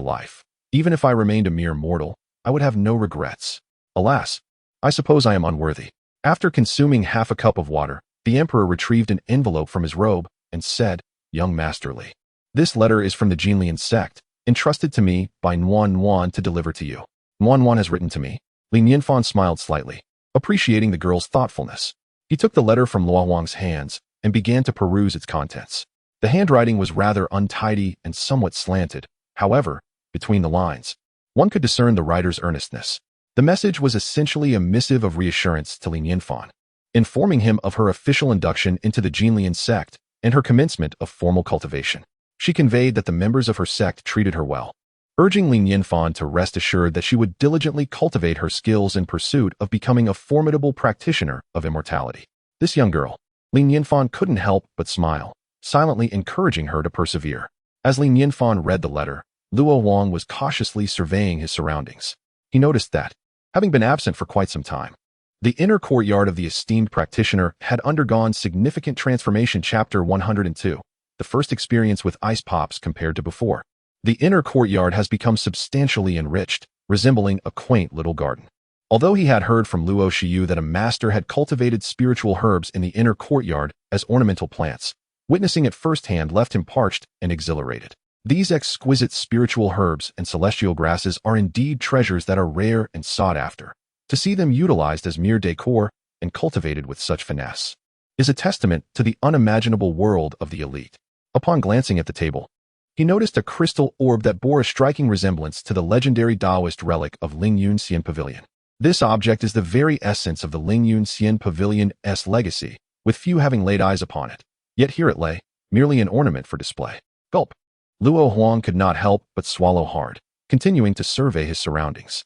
life, even if I remained a mere mortal, I would have no regrets. Alas, I suppose I am unworthy. After consuming half a cup of water, the emperor retrieved an envelope from his robe and said, "Young Master Li, this letter is from the Jinlian sect, entrusted to me by Nianfan to deliver to you." Nianfan has written to me. Li Nianfan smiled slightly, appreciating the girl's thoughtfulness. He took the letter from Luo Huang's hands and began to peruse its contents. The handwriting was rather untidy and somewhat slanted. However, between the lines, one could discern the writer's earnestness. The message was essentially a missive of reassurance to Li Nianfan, informing him of her official induction into the Jinlian sect and her commencement of formal cultivation. She conveyed that the members of her sect treated her well, urging Li Nianfan to rest assured that she would diligently cultivate her skills in pursuit of becoming a formidable practitioner of immortality. This young girl, Li Nianfan couldn't help but smile, silently encouraging her to persevere. As Li Nianfan read the letter, Luo Huang was cautiously surveying his surroundings. He noticed that, having been absent for quite some time, the inner courtyard of the esteemed practitioner had undergone significant transformation. Chapter 102, the first experience with ice pops compared to before. The inner courtyard has become substantially enriched, resembling a quaint little garden. Although he had heard from Luo Shiyu that a master had cultivated spiritual herbs in the inner courtyard as ornamental plants, witnessing it firsthand left him parched and exhilarated. These exquisite spiritual herbs and celestial grasses are indeed treasures that are rare and sought after. To see them utilized as mere decor and cultivated with such finesse is a testament to the unimaginable world of the elite. Upon glancing at the table, he noticed a crystal orb that bore a striking resemblance to the legendary Taoist relic of Lingyun Xian Pavilion. This object is the very essence of the Lingyun Xian Pavilion's legacy, with few having laid eyes upon it. Yet here it lay, merely an ornament for display. Gulp. Luo Huang could not help but swallow hard, continuing to survey his surroundings.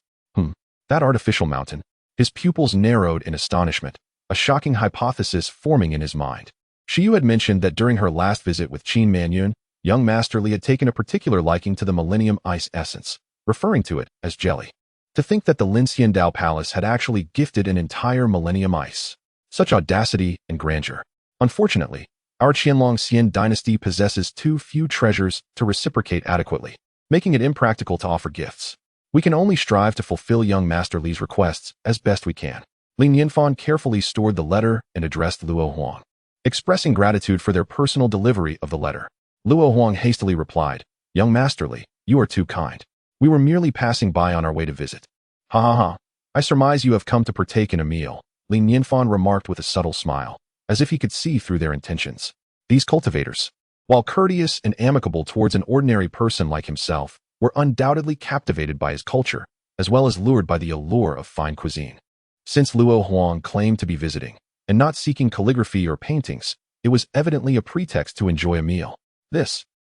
That artificial mountain. His pupils narrowed in astonishment, a shocking hypothesis forming in his mind. Shiyu had mentioned that during her last visit with Qin Manyun, young Master Li had taken a particular liking to the Millennium Ice essence, referring to it as jelly. To think that the Linxian Dao Palace had actually gifted an entire Millennium Ice. Such audacity and grandeur. Unfortunately, our Qianlong Xian dynasty possesses too few treasures to reciprocate adequately, making it impractical to offer gifts. We can only strive to fulfill young Master Li's requests as best we can. Li Nianfan carefully stored the letter and addressed Luo Huang, expressing gratitude for their personal delivery of the letter. Luo Huang hastily replied, "Young Master Li, you are too kind. We were merely passing by on our way to visit." "Ha ha ha. I surmise you have come to partake in a meal," Li Nianfan remarked with a subtle smile, as if he could see through their intentions. These cultivators, while courteous and amicable towards an ordinary person like himself, were undoubtedly captivated by his culture, as well as lured by the allure of fine cuisine. Since Luo Huang claimed to be visiting, and not seeking calligraphy or paintings, it was evidently a pretext to enjoy a meal.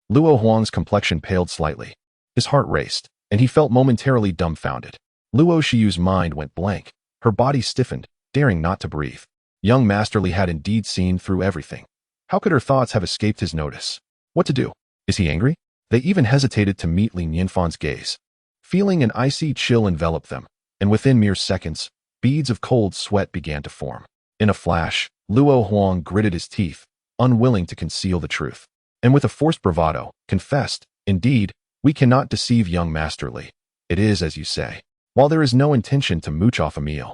Luo Huang's complexion paled slightly. His heart raced, and he felt momentarily dumbfounded. Luo Shiyu's mind went blank. Her body stiffened, daring not to breathe. Young Master Li had indeed seen through everything. How could her thoughts have escaped his notice? What to do? Is he angry? They even hesitated to meet Li Nianfan's gaze. Feeling an icy chill envelop them, and within mere seconds, beads of cold sweat began to form. In a flash, Luo Huang gritted his teeth, unwilling to conceal the truth, and with a forced bravado, confessed, "Indeed, we cannot deceive young Master Li. It is as you say. While there is no intention to mooch off a meal,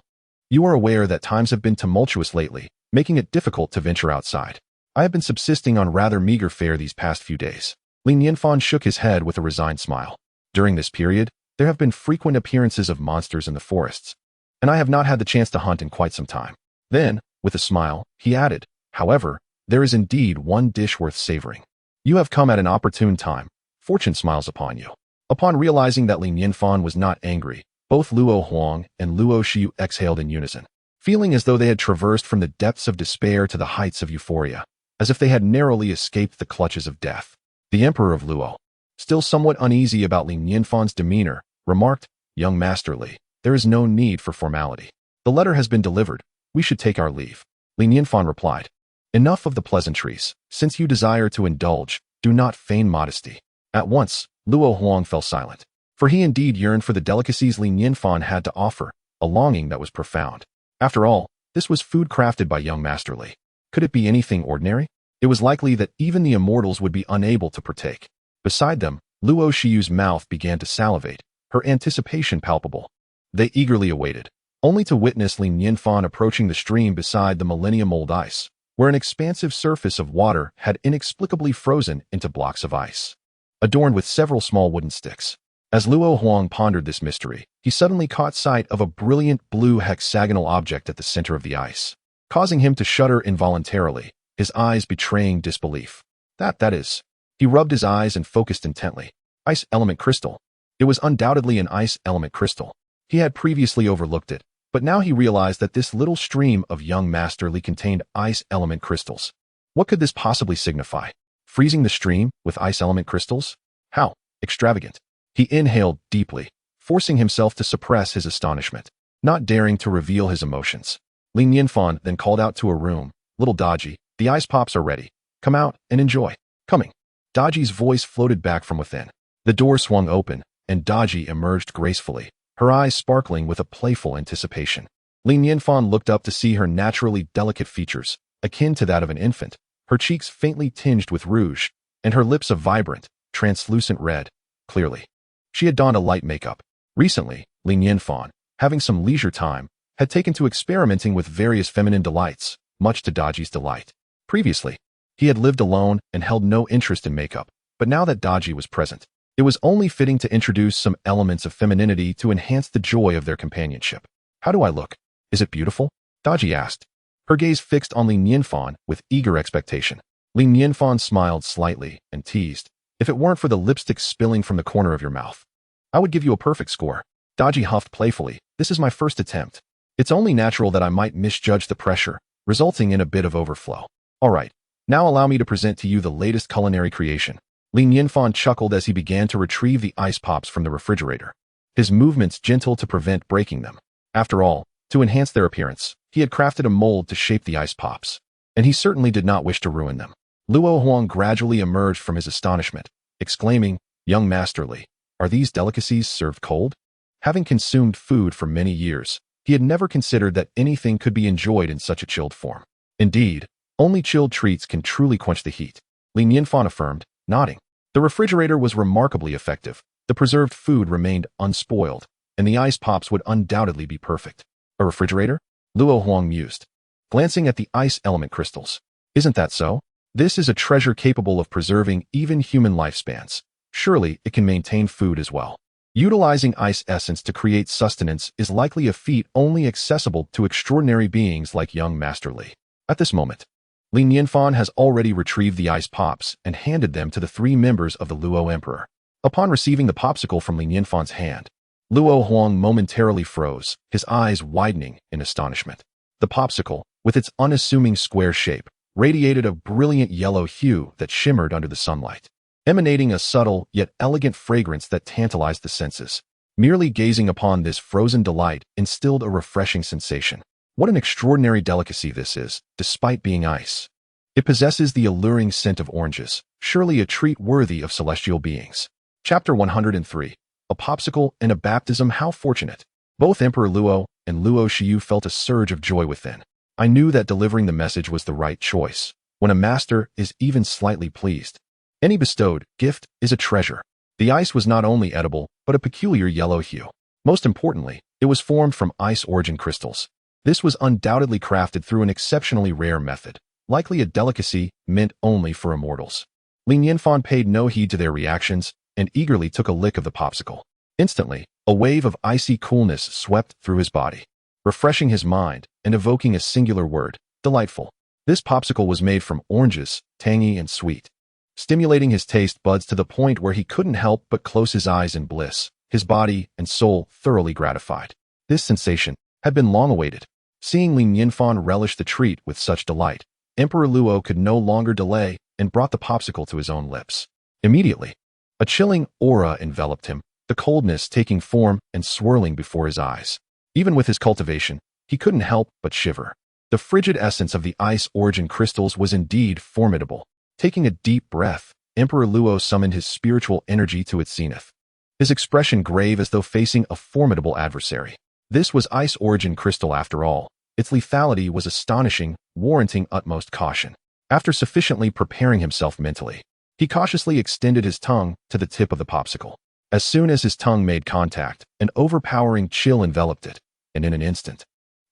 you are aware that times have been tumultuous lately, making it difficult to venture outside. I have been subsisting on rather meager fare these past few days." Li Nianfan shook his head with a resigned smile. "During this period, there have been frequent appearances of monsters in the forests, and I have not had the chance to hunt in quite some time." Then, with a smile, he added, "However, there is indeed one dish worth savoring. You have come at an opportune time. Fortune smiles upon you." Upon realizing that Li Nianfan was not angry, both Luo Huang and Luo Shiyu exhaled in unison, feeling as though they had traversed from the depths of despair to the heights of euphoria, as if they had narrowly escaped the clutches of death. The Emperor of Luo, still somewhat uneasy about Li Nianfan's demeanor, remarked, "Young Master Li, there is no need for formality. The letter has been delivered. We should take our leave." Li Nianfan replied, "Enough of the pleasantries. Since you desire to indulge, do not feign modesty." At once, Luo Huang fell silent, for he indeed yearned for the delicacies Li Nianfan had to offer, a longing that was profound. After all, this was food crafted by young Master Li. Could it be anything ordinary? It was likely that even the immortals would be unable to partake. Beside them, Luo Shiyu's mouth began to salivate, her anticipation palpable. They eagerly awaited, only to witness Li Nianfan approaching the stream beside the millennium-old ice, where an expansive surface of water had inexplicably frozen into blocks of ice, adorned with several small wooden sticks. As Luo Huang pondered this mystery, he suddenly caught sight of a brilliant blue hexagonal object at the center of the ice, causing him to shudder involuntarily, his eyes betraying disbelief. That is. He rubbed his eyes and focused intently. Ice element crystal. It was undoubtedly an ice element crystal. He had previously overlooked it, but now he realized that this little stream of young Master Li contained ice element crystals. What could this possibly signify? Freezing the stream with ice element crystals? How extravagant. He inhaled deeply, forcing himself to suppress his astonishment, not daring to reveal his emotions. Li Nianfan then called out to a room, "Little Dodgy, the ice pops are ready. Come out and enjoy." "Coming." Dodgy's voice floated back from within. The door swung open, and Dodgy emerged gracefully, her eyes sparkling with a playful anticipation. Li Nianfan looked up to see her naturally delicate features, akin to that of an infant, her cheeks faintly tinged with rouge, and her lips a vibrant, translucent red. Clearly, she had donned a light makeup. Recently, Li Nianfan, having some leisure time, had taken to experimenting with various feminine delights, much to Dodgy's delight. Previously, he had lived alone and held no interest in makeup, but now that Dodgy was present, it was only fitting to introduce some elements of femininity to enhance the joy of their companionship. "How do I look? Is it beautiful?" Dodgy asked, her gaze fixed on Li Nianfan with eager expectation. Li Nianfan smiled slightly and teased, "If it weren't for the lipstick spilling from the corner of your mouth, I would give you a perfect score." Dodgy huffed playfully, "This is my first attempt. It's only natural that I might misjudge the pressure, resulting in a bit of overflow. All right, now allow me to present to you the latest culinary creation." Li Nianfan chuckled as he began to retrieve the ice pops from the refrigerator, his movements gentle to prevent breaking them. After all, to enhance their appearance, he had crafted a mold to shape the ice pops, and he certainly did not wish to ruin them. Luo Huang gradually emerged from his astonishment, exclaiming, "Young Master Li, are these delicacies served cold?" Having consumed food for many years, he had never considered that anything could be enjoyed in such a chilled form. Indeed, only chilled treats can truly quench the heat, Li Nianfan affirmed, nodding. The refrigerator was remarkably effective, the preserved food remained unspoiled, and the ice pops would undoubtedly be perfect. "A refrigerator?" Luo Huang mused, glancing at the ice element crystals. "Isn't that so? This is a treasure capable of preserving even human lifespans. Surely it can maintain food as well. Utilizing ice essence to create sustenance is likely a feat only accessible to extraordinary beings like young Master Li." At this moment, Li Nianfan has already retrieved the ice pops and handed them to the three members of the Luo Emperor. Upon receiving the popsicle from Li Nianfan's hand, Luo Huang momentarily froze, his eyes widening in astonishment. The popsicle, with its unassuming square shape, radiated a brilliant yellow hue that shimmered under the sunlight, emanating a subtle yet elegant fragrance that tantalized the senses. Merely gazing upon this frozen delight instilled a refreshing sensation. What an extraordinary delicacy this is, despite being ice. It possesses the alluring scent of oranges, surely a treat worthy of celestial beings. Chapter 103. A popsicle and a baptism. How fortunate. Both Emperor Luo and Luo Shiyu felt a surge of joy within. I knew that delivering the message was the right choice. When a master is even slightly pleased, any bestowed gift is a treasure. The ice was not only edible, but a peculiar yellow hue. Most importantly, it was formed from ice origin crystals. This was undoubtedly crafted through an exceptionally rare method, likely a delicacy meant only for immortals. Li Nianfan paid no heed to their reactions and eagerly took a lick of the popsicle. Instantly, a wave of icy coolness swept through his body, refreshing his mind and evoking a singular word, delightful. This popsicle was made from oranges, tangy and sweet, stimulating his taste buds to the point where he couldn't help but close his eyes in bliss, his body and soul thoroughly gratified. This sensation had been long awaited. Seeing Li Nianfan relish the treat with such delight, Emperor Luo could no longer delay and brought the popsicle to his own lips. Immediately, a chilling aura enveloped him, the coldness taking form and swirling before his eyes. Even with his cultivation, he couldn't help but shiver. The frigid essence of the ice origin crystals was indeed formidable. Taking a deep breath, Emperor Luo summoned his spiritual energy to its zenith. His expression grave as though facing a formidable adversary. This was ice origin crystal after all. Its lethality was astonishing, warranting utmost caution. After sufficiently preparing himself mentally, he cautiously extended his tongue to the tip of the popsicle. As soon as his tongue made contact, an overpowering chill enveloped it, and in an instant,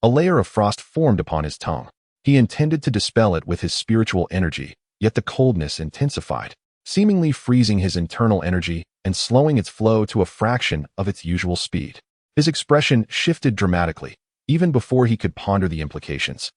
a layer of frost formed upon his tongue. He intended to dispel it with his spiritual energy, yet the coldness intensified, seemingly freezing his internal energy and slowing its flow to a fraction of its usual speed. His expression shifted dramatically, even before he could ponder the implications.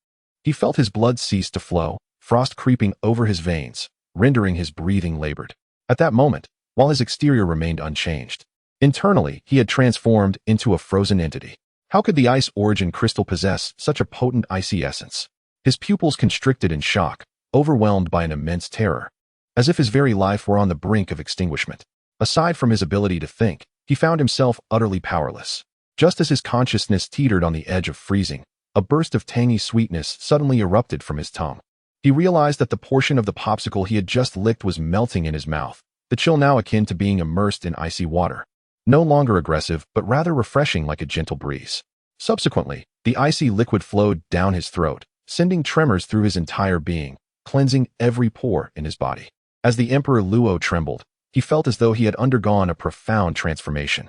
He felt his blood cease to flow, frost creeping over his veins, rendering his breathing labored. At that moment, while his exterior remained unchanged, internally he had transformed into a frozen entity. How could the ice origin crystal possess such a potent icy essence? His pupils constricted in shock, overwhelmed by an immense terror, as if his very life were on the brink of extinguishment. Aside from his ability to think, he found himself utterly powerless. Just as his consciousness teetered on the edge of freezing, a burst of tangy sweetness suddenly erupted from his tongue. He realized that the portion of the popsicle he had just licked was melting in his mouth, the chill now akin to being immersed in icy water. No longer aggressive, but rather refreshing like a gentle breeze. Subsequently, the icy liquid flowed down his throat, sending tremors through his entire being, cleansing every pore in his body. As the Emperor Luo trembled, he felt as though he had undergone a profound transformation.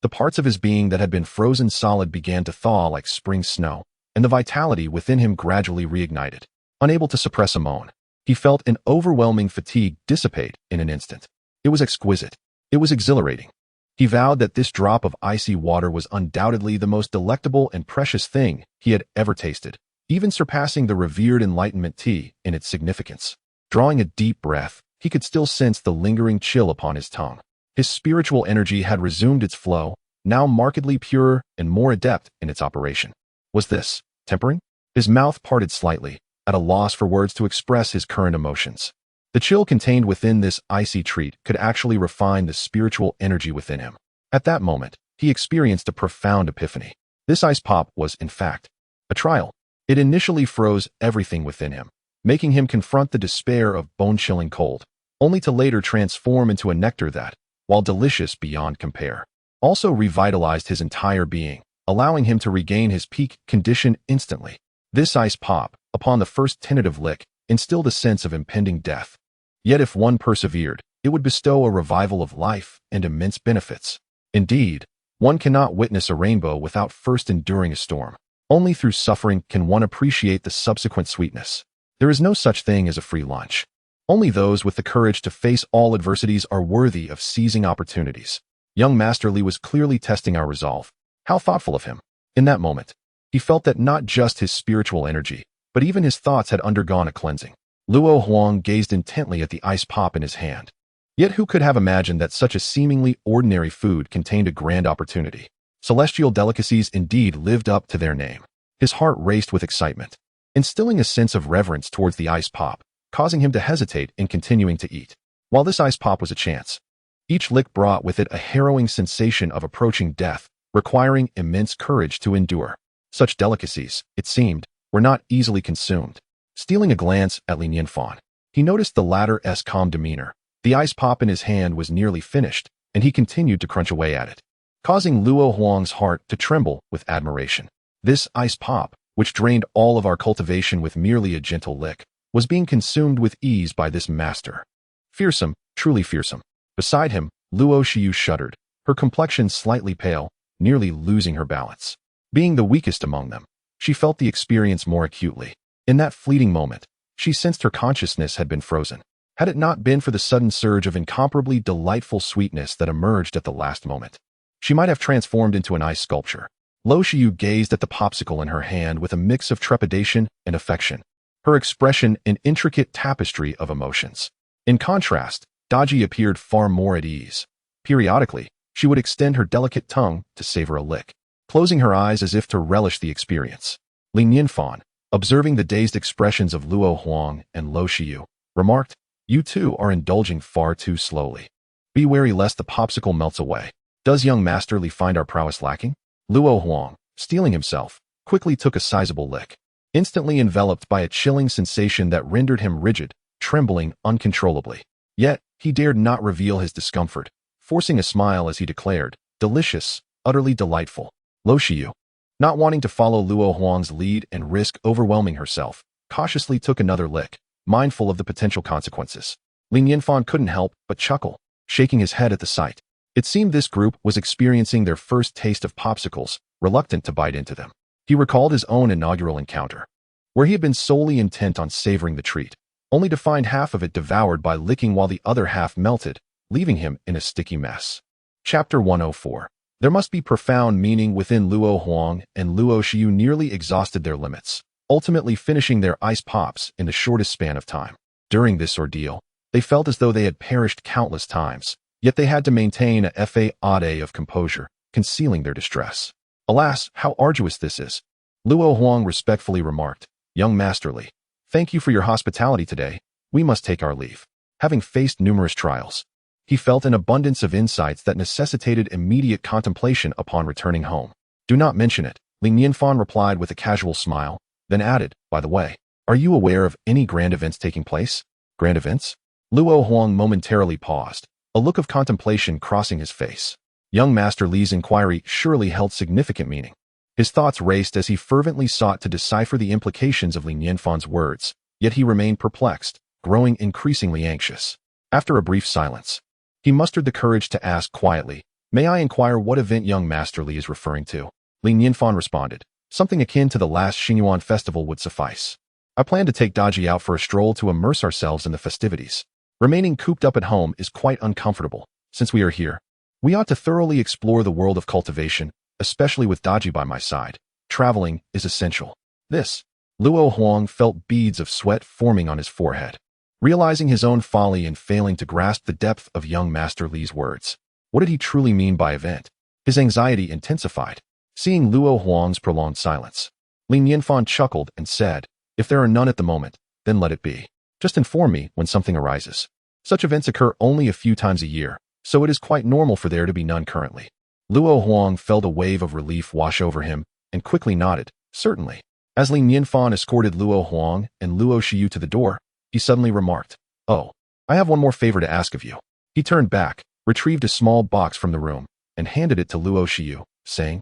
The parts of his being that had been frozen solid began to thaw like spring snow, and the vitality within him gradually reignited. Unable to suppress a moan, he felt an overwhelming fatigue dissipate in an instant. It was exquisite. It was exhilarating. He vowed that this drop of icy water was undoubtedly the most delectable and precious thing he had ever tasted, even surpassing the revered Enlightenment tea in its significance. Drawing a deep breath, he could still sense the lingering chill upon his tongue. His spiritual energy had resumed its flow, now markedly purer and more adept in its operation. Was this tempering? His mouth parted slightly, at a loss for words to express his current emotions. The chill contained within this icy treat could actually refine the spiritual energy within him. At that moment, he experienced a profound epiphany. This ice pop was, in fact, a trial. It initially froze everything within him, making him confront the despair of bone-chilling cold, only to later transform into a nectar that, while delicious beyond compare, also revitalized his entire being, allowing him to regain his peak condition instantly. This ice pop, upon the first tentative lick, instilled a sense of impending death. Yet if one persevered, it would bestow a revival of life and immense benefits. Indeed, one cannot witness a rainbow without first enduring a storm. Only through suffering can one appreciate the subsequent sweetness. There is no such thing as a free lunch. Only those with the courage to face all adversities are worthy of seizing opportunities. Young Master Li was clearly testing our resolve. How thoughtful of him. In that moment, he felt that not just his spiritual energy, but even his thoughts had undergone a cleansing. Luo Huang gazed intently at the ice pop in his hand. Yet who could have imagined that such a seemingly ordinary food contained a grand opportunity? Celestial delicacies indeed lived up to their name. His heart raced with excitement, instilling a sense of reverence towards the ice pop, causing him to hesitate in continuing to eat. While this ice pop was a chance, each lick brought with it a harrowing sensation of approaching death, requiring immense courage to endure. Such delicacies, it seemed, were not easily consumed. Stealing a glance at Li Nianfan, he noticed the latter's calm demeanor. The ice pop in his hand was nearly finished, and he continued to crunch away at it, causing Luo Huang's heart to tremble with admiration. This ice pop, which drained all of our cultivation with merely a gentle lick, was being consumed with ease by this master. Fearsome, truly fearsome. Beside him, Luo Xiu shuddered, her complexion slightly pale, nearly losing her balance. Being the weakest among them, she felt the experience more acutely. In that fleeting moment, she sensed her consciousness had been frozen. Had it not been for the sudden surge of incomparably delightful sweetness that emerged at the last moment, she might have transformed into an ice sculpture. Lo Xiu gazed at the popsicle in her hand with a mix of trepidation and affection, her expression an intricate tapestry of emotions. In contrast, Daji appeared far more at ease. Periodically, she would extend her delicate tongue to savor a lick, closing her eyes as if to relish the experience. Li Nianfan, observing the dazed expressions of Luo Huang and Lo Shiyu, remarked, "You two are indulging far too slowly. Be wary lest the popsicle melts away. Does young Master Li find our prowess lacking?" Luo Huang, steeling himself, quickly took a sizable lick, instantly enveloped by a chilling sensation that rendered him rigid, trembling uncontrollably. Yet, he dared not reveal his discomfort, forcing a smile as he declared, "Delicious, utterly delightful." Lo Shiyu, not wanting to follow Luo Huang's lead and risk overwhelming herself, cautiously took another lick, mindful of the potential consequences. Li Nianfan couldn't help but chuckle, shaking his head at the sight. It seemed this group was experiencing their first taste of popsicles, reluctant to bite into them. He recalled his own inaugural encounter, where he had been solely intent on savoring the treat, only to find half of it devoured by licking while the other half melted, leaving him in a sticky mess. Chapter 104. There must be profound meaning within Luo Huang and Luo Shiyu nearly exhausted their limits, ultimately finishing their ice pops in the shortest span of time. During this ordeal, they felt as though they had perished countless times, yet they had to maintain a facade of composure, concealing their distress. Alas, how arduous this is. Luo Huang respectfully remarked, "Young Master Li, thank you for your hospitality today. We must take our leave." Having faced numerous trials, he felt an abundance of insights that necessitated immediate contemplation upon returning home. "Do not mention it," Li Nianfan replied with a casual smile, then added, "By the way, are you aware of any grand events taking place?" "Grand events?" Luo Huang momentarily paused, a look of contemplation crossing his face. Young Master Li's inquiry surely held significant meaning. His thoughts raced as he fervently sought to decipher the implications of Li Nianfan's words, yet he remained perplexed, growing increasingly anxious. After a brief silence, he mustered the courage to ask quietly, "May I inquire what event young Master Li is referring to?" Li Nianfan responded, "Something akin to the last Xingyuan festival would suffice. I plan to take Daji out for a stroll to immerse ourselves in the festivities. Remaining cooped up at home is quite uncomfortable. Since we are here, we ought to thoroughly explore the world of cultivation, especially with Daji by my side. Traveling is essential." This, Luo Huang felt beads of sweat forming on his forehead, realizing his own folly in failing to grasp the depth of young Master Li's words. What did he truly mean by event? His anxiety intensified, seeing Luo Huang's prolonged silence. Li Nianfan chuckled and said, "If there are none at the moment, then let it be. Just inform me when something arises. Such events occur only a few times a year, so it is quite normal for there to be none currently." Luo Huang felt a wave of relief wash over him and quickly nodded, "Certainly." As Li Nianfan escorted Luo Huang and Luo Shiyu to the door, he suddenly remarked, "Oh, I have one more favor to ask of you." He turned back, retrieved a small box from the room, and handed it to Luo Shiyu, saying,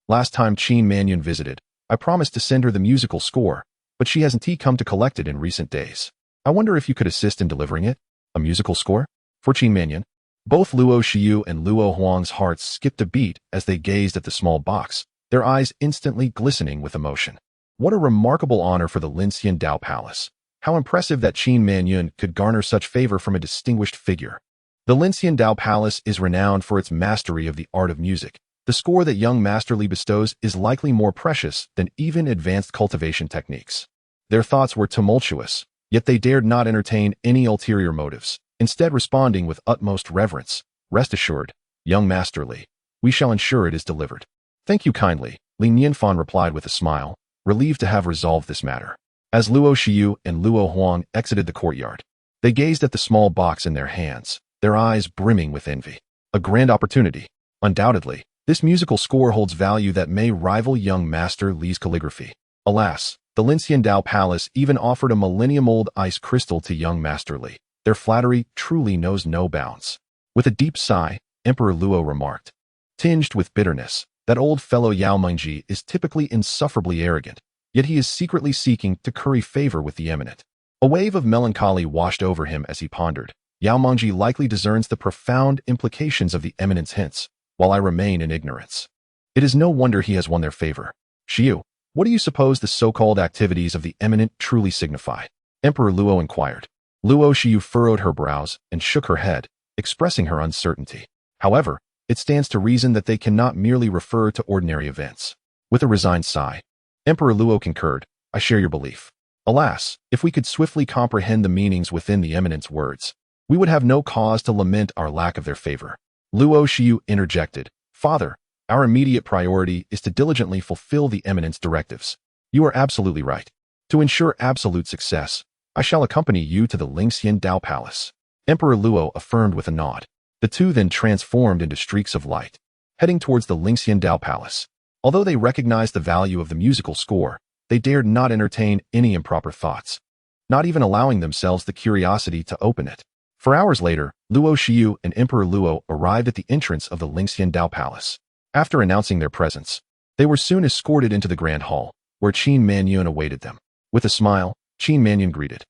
"Last time Qin Manyun visited, I promised to send her the musical score, but she hasn't come to collect it in recent days. I wonder if you could assist in delivering it." "A musical score? For Qin Manyun?" Both Luo Shiyu and Luo Huang's hearts skipped a beat as they gazed at the small box, their eyes instantly glistening with emotion. What a remarkable honor for the Linxian Dao Palace. How impressive that Qin Manyun could garner such favor from a distinguished figure. The Linxian Dao Palace is renowned for its mastery of the art of music. The score that young Master Li bestows is likely more precious than even advanced cultivation techniques. Their thoughts were tumultuous, yet they dared not entertain any ulterior motives, instead responding with utmost reverence, "Rest assured, young Master Li, we shall ensure it is delivered." "Thank you kindly," Li Nianfan replied with a smile, relieved to have resolved this matter. As Luo Shiyu and Luo Huang exited the courtyard, they gazed at the small box in their hands, their eyes brimming with envy. A grand opportunity. Undoubtedly, this musical score holds value that may rival young Master Li's calligraphy. Alas, the Linxian Dao Palace even offered a millennium-old ice crystal to young Master Li. Their flattery truly knows no bounds. With a deep sigh, Emperor Luo remarked, tinged with bitterness, "That old fellow Yao Mengji is typically insufferably arrogant, yet he is secretly seeking to curry favor with the eminent." A wave of melancholy washed over him as he pondered. Yao Mengji likely discerns the profound implications of the eminent's hints, while I remain in ignorance. It is no wonder he has won their favor. "Shiyu, what do you suppose the so-called activities of the eminent truly signify?" Emperor Luo inquired. Luo Shiyu furrowed her brows and shook her head, expressing her uncertainty. "However, it stands to reason that they cannot merely refer to ordinary events." With a resigned sigh, Emperor Luo concurred, "I share your belief. Alas, if we could swiftly comprehend the meanings within the eminent's words, we would have no cause to lament our lack of their favor." Luo Shiyu interjected, "Father, our immediate priority is to diligently fulfill the eminent's directives. You are absolutely right. To ensure absolute success, I shall accompany you to the Lingxian Dao Palace. Emperor Luo affirmed with a nod. The two then transformed into streaks of light, heading towards the Lingxian Dao Palace. Although they recognized the value of the musical score, they dared not entertain any improper thoughts, not even allowing themselves the curiosity to open it. For hours later, Luo Xiu and Emperor Luo arrived at the entrance of the Lingxian Dao Palace. After announcing their presence, they were soon escorted into the Grand Hall, where Qin Manyun awaited them. With a smile, Qin Manyun greeted.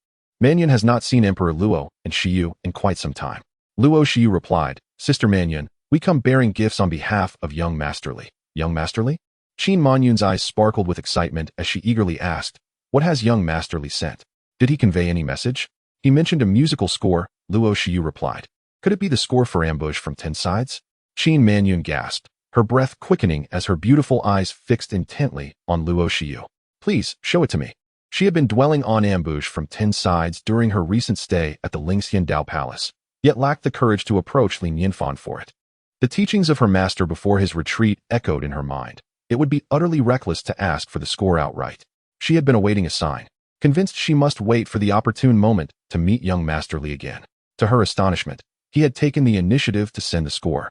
Manyun has not seen Emperor Luo and Xiu in quite some time. Luo Xiu replied, Sister Manyun, we come bearing gifts on behalf of young Master Li. Young Master Li? Qin Manyun's eyes sparkled with excitement as she eagerly asked, what has young Master Li sent? Did he convey any message? He mentioned a musical score, Luo Xiu replied. Could it be the score for Ambush from 10 Sides? Qin Manyun gasped, her breath quickening as her beautiful eyes fixed intently on Luo Xiu. Please, show it to me. She had been dwelling on Ambush from 10 Sides during her recent stay at the Lingxian Dao Palace, yet lacked the courage to approach Li Nianfan for it. The teachings of her master before his retreat echoed in her mind. It would be utterly reckless to ask for the score outright. She had been awaiting a sign, convinced she must wait for the opportune moment to meet young Master Li again. To her astonishment, he had taken the initiative to send the score.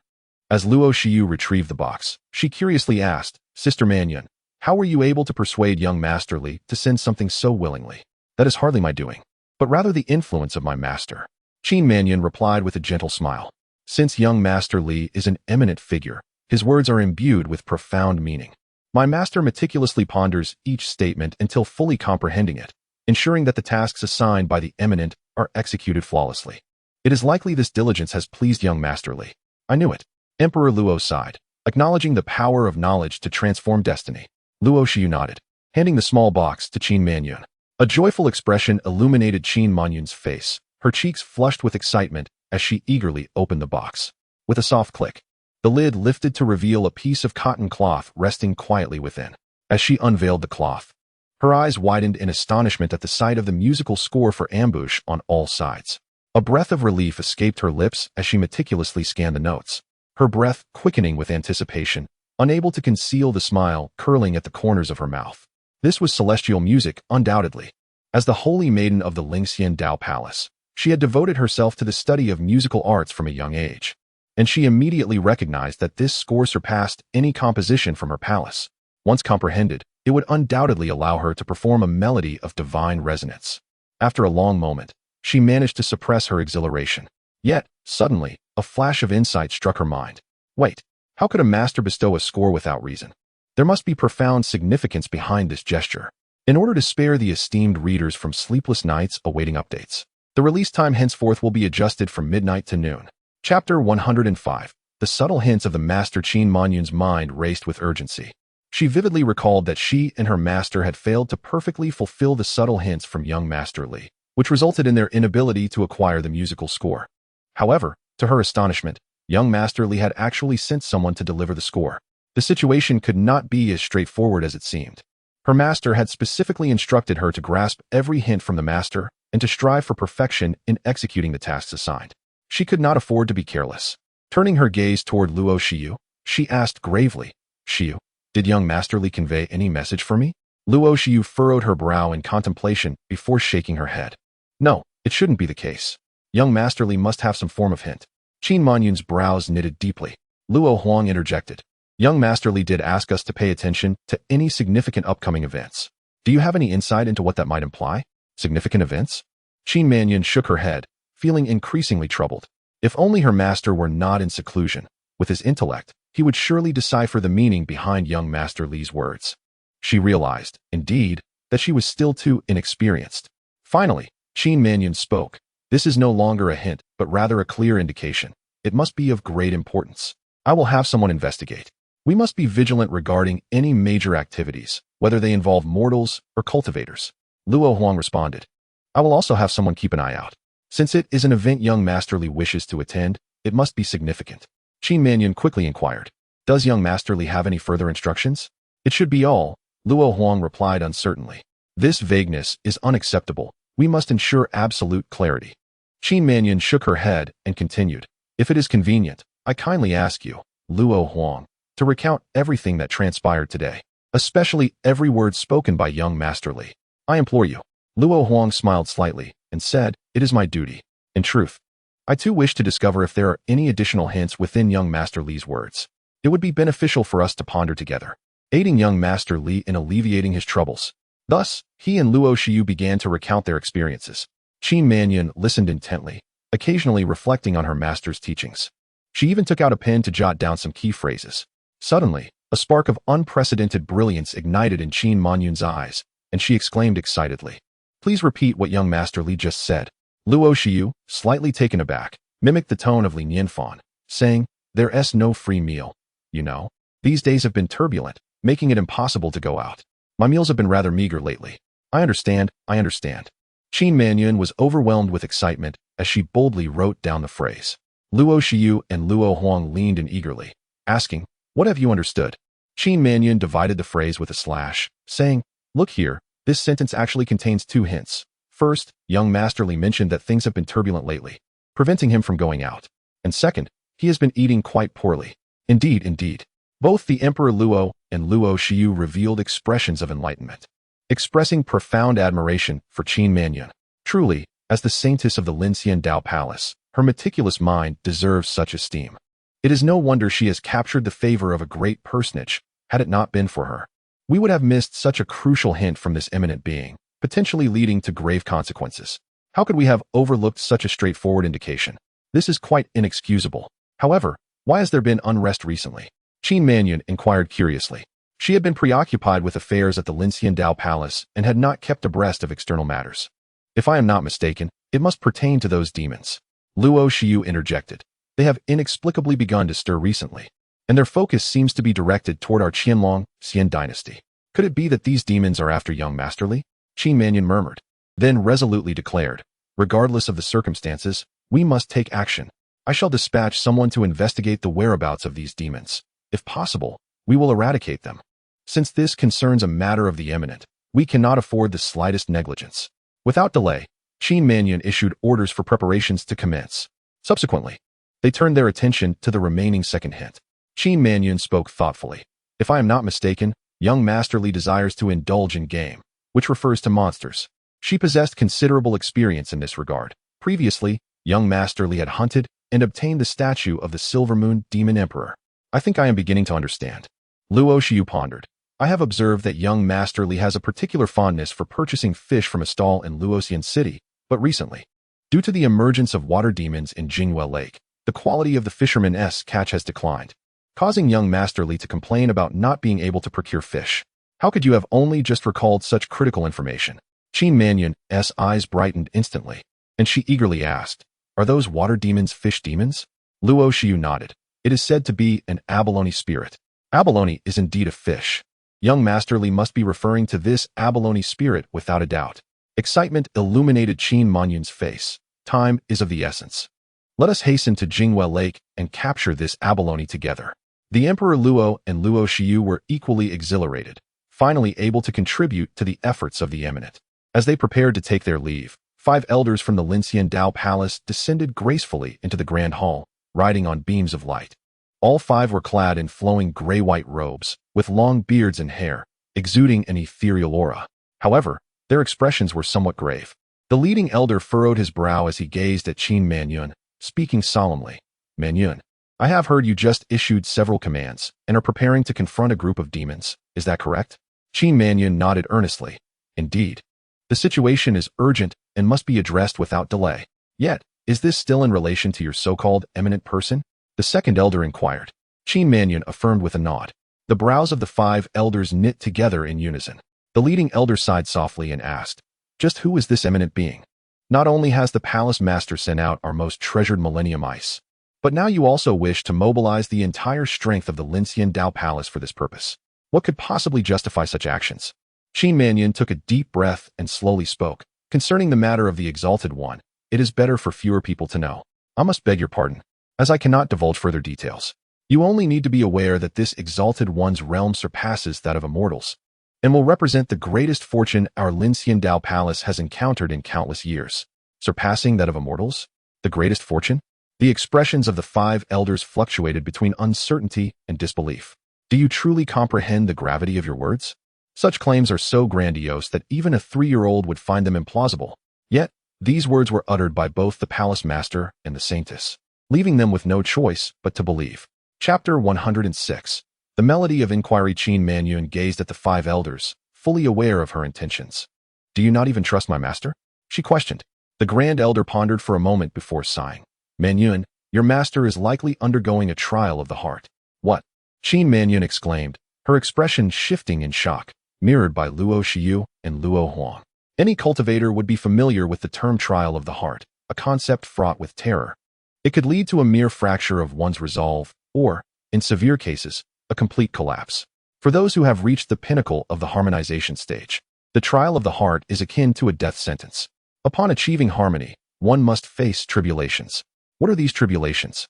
As Luo Xiu retrieved the box, she curiously asked, Sister Manyun, how were you able to persuade young Master Li to send something so willingly? That is hardly my doing, but rather the influence of my master. Qin Manyun replied with a gentle smile. Since young Master Li is an eminent figure, his words are imbued with profound meaning. My master meticulously ponders each statement until fully comprehending it, ensuring that the tasks assigned by the eminent are executed flawlessly. It is likely this diligence has pleased young Master Li. I knew it. Emperor Luo sighed, acknowledging the power of knowledge to transform destiny. Luo Xiu nodded, handing the small box to Qin Manyun. A joyful expression illuminated Qin Manyun's face, her cheeks flushed with excitement as she eagerly opened the box. With a soft click, the lid lifted to reveal a piece of cotton cloth resting quietly within. As she unveiled the cloth, her eyes widened in astonishment at the sight of the musical score for Ambush on all sides. A breath of relief escaped her lips as she meticulously scanned the notes, her breath quickening with anticipation, unable to conceal the smile curling at the corners of her mouth. This was celestial music, undoubtedly. As the holy maiden of the Lingxian Dao Palace, she had devoted herself to the study of musical arts from a young age, and she immediately recognized that this score surpassed any composition from her palace. Once comprehended, it would undoubtedly allow her to perform a melody of divine resonance. After a long moment, she managed to suppress her exhilaration. Yet, suddenly, a flash of insight struck her mind. Wait, how could a master bestow a score without reason? There must be profound significance behind this gesture. In order to spare the esteemed readers from sleepless nights awaiting updates, the release time henceforth will be adjusted from midnight to noon. Chapter 105. The subtle hints of the master. Qin Manyun's mind raced with urgency. She vividly recalled that she and her master had failed to perfectly fulfill the subtle hints from young Master Li, which resulted in their inability to acquire the musical score. However, to her astonishment, young Master Li had actually sent someone to deliver the score. The situation could not be as straightforward as it seemed. Her master had specifically instructed her to grasp every hint from the master and to strive for perfection in executing the tasks assigned. She could not afford to be careless. Turning her gaze toward Luo Xiu, she asked gravely, Xiu, did young Master Li convey any message for me? Luo Xiu furrowed her brow in contemplation before shaking her head. No, it shouldn't be the case. Young Master Li must have some form of hint. Qin Manyun's brows knitted deeply. Luo Huang interjected. Young Master Li did ask us to pay attention to any significant upcoming events. Do you have any insight into what that might imply? Significant events? Qin Manyun shook her head, feeling increasingly troubled. If only her master were not in seclusion. With his intellect, he would surely decipher the meaning behind young Master Li's words. She realized, indeed, that she was still too inexperienced. Finally, Qin Manyun spoke. This is no longer a hint, but rather a clear indication. It must be of great importance. I will have someone investigate. We must be vigilant regarding any major activities, whether they involve mortals or cultivators. Luo Huang responded. I will also have someone keep an eye out. Since it is an event young Master Li wishes to attend, it must be significant. Qin Manyun quickly inquired. Does young Master Li have any further instructions? It should be all, Luo Huang replied uncertainly. This vagueness is unacceptable. We must ensure absolute clarity. Qin Manyun shook her head and continued. If it is convenient, I kindly ask you, Luo Huang, to recount everything that transpired today. especially every word spoken by young Master Li. I implore you. Luo Huang smiled slightly and said, "It is my duty." In truth, I too wish to discover if there are any additional hints within young Master Li's words. It would be beneficial for us to ponder together, aiding young Master Li in alleviating his troubles. Thus, he and Luo Xiu began to recount their experiences. Qin Manyun listened intently, occasionally reflecting on her master's teachings. She even took out a pen to jot down some key phrases. Suddenly, a spark of unprecedented brilliance ignited in Qin Manyun's eyes, and she exclaimed excitedly, "Please repeat what young Master Li just said." Luo Xiu, slightly taken aback, mimicked the tone of Li Nianfan, saying, "There's no free meal. You know, these days have been turbulent, making it impossible to go out. My meals have been rather meager lately." I understand. Qin Manyun was overwhelmed with excitement as she boldly wrote down the phrase. Luo Xiu and Luo Huang leaned in eagerly, asking, "What have you understood?" Qin Manyun divided the phrase with a slash, saying, "Look here, this sentence actually contains two hints. First, young Master Li mentioned that things have been turbulent lately, preventing him from going out. And second, he has been eating quite poorly." Indeed. Both the Emperor Luo and Luo Xiu revealed expressions of enlightenment, expressing profound admiration for Qin Manyun. Truly, as the saintess of the Linxian Dao Palace, her meticulous mind deserves such esteem. It is no wonder she has captured the favor of a great personage. Had it not been for her, we would have missed such a crucial hint from this eminent being, potentially leading to grave consequences. How could we have overlooked such a straightforward indication? This is quite inexcusable. However, why has there been unrest recently? Qin Manyun inquired curiously. She had been preoccupied with affairs at the Linxian Dao Palace and had not kept abreast of external matters. If I am not mistaken, it must pertain to those demons. Luo Xiu interjected. They have inexplicably begun to stir recently, and their focus seems to be directed toward our Qianlong, Xian dynasty. Could it be that these demons are after young Master Li? Qin Manyun murmured, then resolutely declared, "Regardless of the circumstances, we must take action. I shall dispatch someone to investigate the whereabouts of these demons. If possible, we will eradicate them. Since this concerns a matter of the eminent, we cannot afford the slightest negligence." Without delay, Qin Manyun issued orders for preparations to commence. Subsequently, they turned their attention to the remaining second hint. Qin Manyun spoke thoughtfully. "If I am not mistaken, young Master Li desires to indulge in game, which refers to monsters." She possessed considerable experience in this regard. Previously, young Master Li had hunted and obtained the statue of the Silver Moon Demon Emperor. I think I am beginning to understand. Luo Xiu pondered. I have observed that young Master Li has a particular fondness for purchasing fish from a stall in Luoxian City, but recently, due to the emergence of water demons in Jingwell Lake, the quality of the fisherman's catch has declined, causing young Master Li to complain about not being able to procure fish. How could you have only just recalled such critical information? Qin Manyun's eyes brightened instantly, and she eagerly asked, "Are those water demons fish demons?" Luo Xiu nodded. "It is said to be an abalone spirit." Abalone is indeed a fish. Young Master Li must be referring to this abalone spirit without a doubt. Excitement illuminated Qin Manyun's face. Time is of the essence. Let us hasten to Jingwell Lake and capture this abalone together. The Emperor Luo and Luo Xiu were equally exhilarated, finally able to contribute to the efforts of the eminent. As they prepared to take their leave, 5 elders from the Linxian Dao Palace descended gracefully into the grand hall, riding on beams of light. All 5 were clad in flowing gray-white robes, with long beards and hair, exuding an ethereal aura. However, their expressions were somewhat grave. The leading elder furrowed his brow as he gazed at Qin Manyun, speaking solemnly. "Manyun, I have heard you just issued several commands and are preparing to confront a group of demons. Is that correct?" Qin Manyun nodded earnestly. "Indeed. The situation is urgent and must be addressed without delay. Yet, is this still in relation to your so-called eminent person?" the second elder inquired. Qin Manyun affirmed with a nod. The brows of the 5 elders knit together in unison. The leading elder sighed softly and asked, "Just who is this eminent being? Not only has the palace master sent out our most treasured millennium ice, but now you also wish to mobilize the entire strength of the Linxian Dao Palace for this purpose. What could possibly justify such actions?" Qin Manyun took a deep breath and slowly spoke. "Concerning the matter of the Exalted One, it is better for fewer people to know. I must beg your pardon, as I cannot divulge further details. You only need to be aware that this Exalted One's realm surpasses that of immortals, and will represent the greatest fortune our Linxian Dao Palace has encountered in countless years." Surpassing that of immortals? The greatest fortune? The expressions of the 5 elders fluctuated between uncertainty and disbelief. Do you truly comprehend the gravity of your words? Such claims are so grandiose that even a 3-year-old would find them implausible. Yet, these words were uttered by both the palace master and the saintess, leaving them with no choice but to believe. Chapter 106. The melody of inquiry. Qin Manyun gazed at the 5 elders, fully aware of her intentions. Do you not even trust my master? She questioned. The grand elder pondered for a moment before sighing. Manyun, your master is likely undergoing a trial of the heart. What? Qin Manyun exclaimed, her expression shifting in shock, mirrored by Luo Xiu and Luo Huang. Any cultivator would be familiar with the term trial of the heart, a concept fraught with terror. It could lead to a mere fracture of one's resolve, or, in severe cases, a complete collapse. For those who have reached the pinnacle of the harmonization stage, the trial of the heart is akin to a death sentence. Upon achieving harmony, one must face tribulations. What are these tribulations?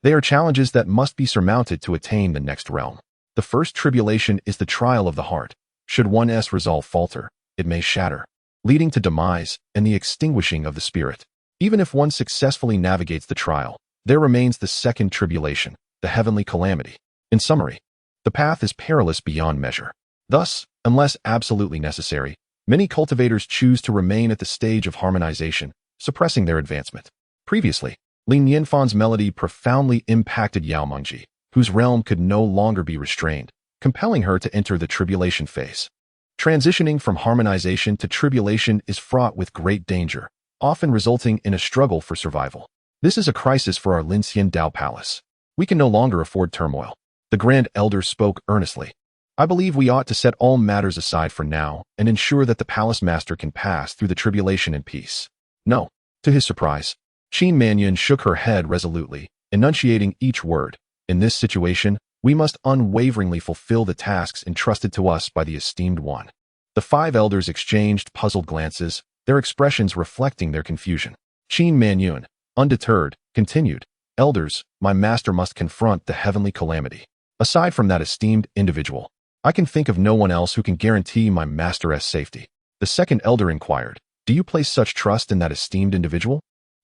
They are challenges that must be surmounted to attain the next realm. The first tribulation is the trial of the heart. Should one's resolve falter, it may shatter, leading to demise and the extinguishing of the spirit. Even if one successfully navigates the trial, there remains the second tribulation, the heavenly calamity. In summary, the path is perilous beyond measure. Thus, unless absolutely necessary, many cultivators choose to remain at the stage of harmonization, suppressing their advancement. Previously, Nianfan's melody profoundly impacted Yao Mengji, whose realm could no longer be restrained, compelling her to enter the tribulation phase. Transitioning from harmonization to tribulation is fraught with great danger, often resulting in a struggle for survival. This is a crisis for our Linxian Dao Palace. We can no longer afford turmoil. The Grand Elder spoke earnestly. I believe we ought to set all matters aside for now and ensure that the Palace Master can pass through the tribulation in peace. No. To his surprise, Qin Manyun shook her head resolutely, enunciating each word. In this situation, we must unwaveringly fulfill the tasks entrusted to us by the esteemed one. The 5 elders exchanged puzzled glances, their expressions reflecting their confusion. Qin Manyun, undeterred, continued, Elders, my master must confront the heavenly calamity. Aside from that esteemed individual, I can think of no one else who can guarantee my master's safety. The second elder inquired, do you place such trust in that esteemed individual?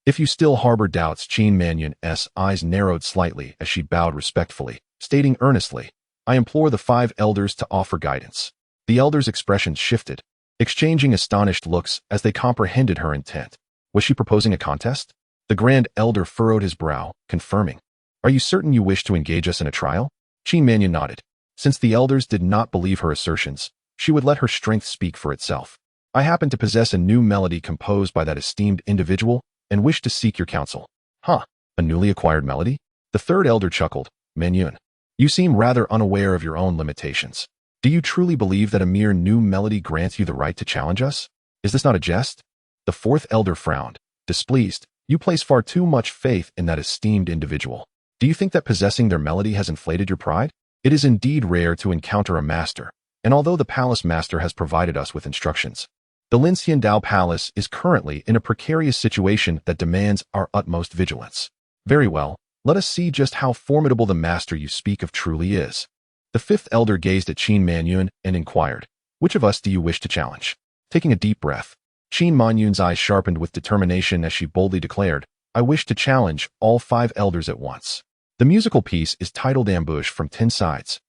If you still harbor doubts, Qin Manyun's eyes narrowed slightly as she bowed respectfully, stating earnestly, I implore the 5 elders to offer guidance. The elders' expressions shifted, exchanging astonished looks as they comprehended her intent. Was she proposing a contest? The Grand Elder furrowed his brow, confirming. Are you certain you wish to engage us in a trial? Qin Manyun nodded. Since the elders did not believe her assertions, she would let her strength speak for itself. I happen to possess a new melody composed by that esteemed individual and wish to seek your counsel. Huh, a newly acquired melody? The third elder chuckled. Manyun, you seem rather unaware of your own limitations. Do you truly believe that a mere new melody grants you the right to challenge us? Is this not a jest? The fourth elder frowned, displeased. You place far too much faith in that esteemed individual. Do you think that possessing their melody has inflated your pride? It is indeed rare to encounter a master, and although the palace master has provided us with instructions, the Linxian Dao Palace is currently in a precarious situation that demands our utmost vigilance. Very well, let us see just how formidable the master you speak of truly is. The 5th elder gazed at Qin Manyun and inquired, which of us do you wish to challenge? Taking a deep breath, Qin Manyun's eyes sharpened with determination as she boldly declared, I wish to challenge all 5 elders at once. The musical piece is titled Ambush from 10 Sides.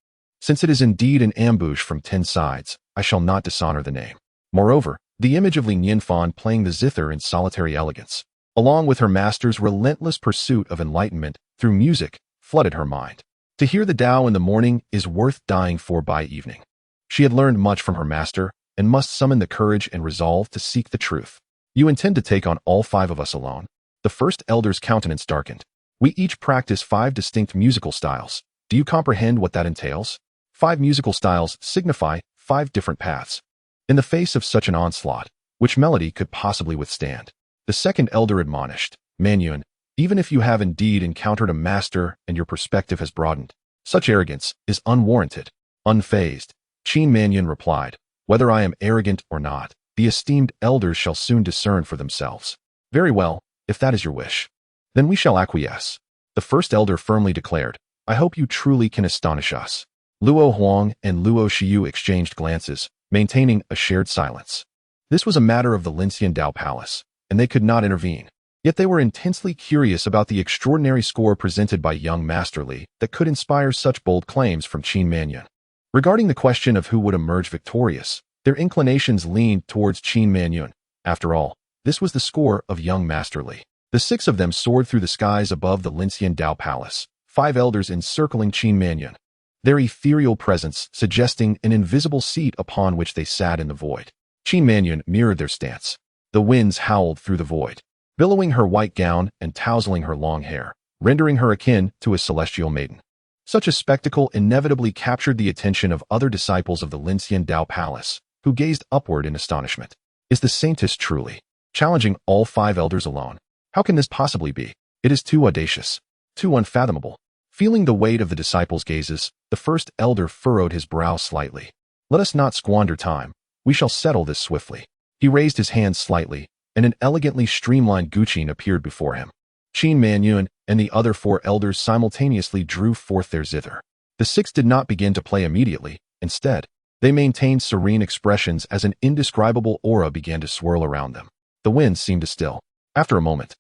Since it is indeed an ambush from 10 sides, I shall not dishonor the name. Moreover, the image of Li Nianfan playing the zither in solitary elegance, along with her master's relentless pursuit of enlightenment through music, flooded her mind. To hear the Tao in the morning is worth dying for by evening. She had learned much from her master, and must summon the courage and resolve to seek the truth. You intend to take on all 5 of us alone? The first elder's countenance darkened. We each practice 5 distinct musical styles. Do you comprehend what that entails? 5 musical styles signify 5 different paths. In the face of such an onslaught, which melody could possibly withstand? The second elder admonished, Manyun, even if you have indeed encountered a master and your perspective has broadened, such arrogance is unwarranted. Unfazed, Qin Manyun replied, whether I am arrogant or not, the esteemed elders shall soon discern for themselves. Very well, if that is your wish. Then we shall acquiesce. The first elder firmly declared, I hope you truly can astonish us. Luo Huang and Luo Xiu exchanged glances, maintaining a shared silence. This was a matter of the Linxian Dao Palace, and they could not intervene. Yet they were intensely curious about the extraordinary score presented by young Master Li that could inspire such bold claims from Qin Manyun. Regarding the question of who would emerge victorious, their inclinations leaned towards Qin Manyun. After all, this was the score of young Master Li. The six of them soared through the skies above the Lincian Dao Palace, 5 elders encircling Qin Manyun, their ethereal presence suggesting an invisible seat upon which they sat in the void. Qin Manyun mirrored their stance. The winds howled through the void, billowing her white gown and tousling her long hair, rendering her akin to a celestial maiden. Such a spectacle inevitably captured the attention of other disciples of the Lincian Dao Palace, who gazed upward in astonishment. Is the saintess truly challenging all 5 elders alone? How can this possibly be? It is too audacious, too unfathomable. Feeling the weight of the disciples' gazes, the first elder furrowed his brow slightly. Let us not squander time. We shall settle this swiftly. He raised his hands slightly, and an elegantly streamlined guqin appeared before him. Qin Manyun and the other 4 elders simultaneously drew forth their zither. The 6 did not begin to play immediately. Instead, they maintained serene expressions as an indescribable aura began to swirl around them. The wind seemed to still. After a moment,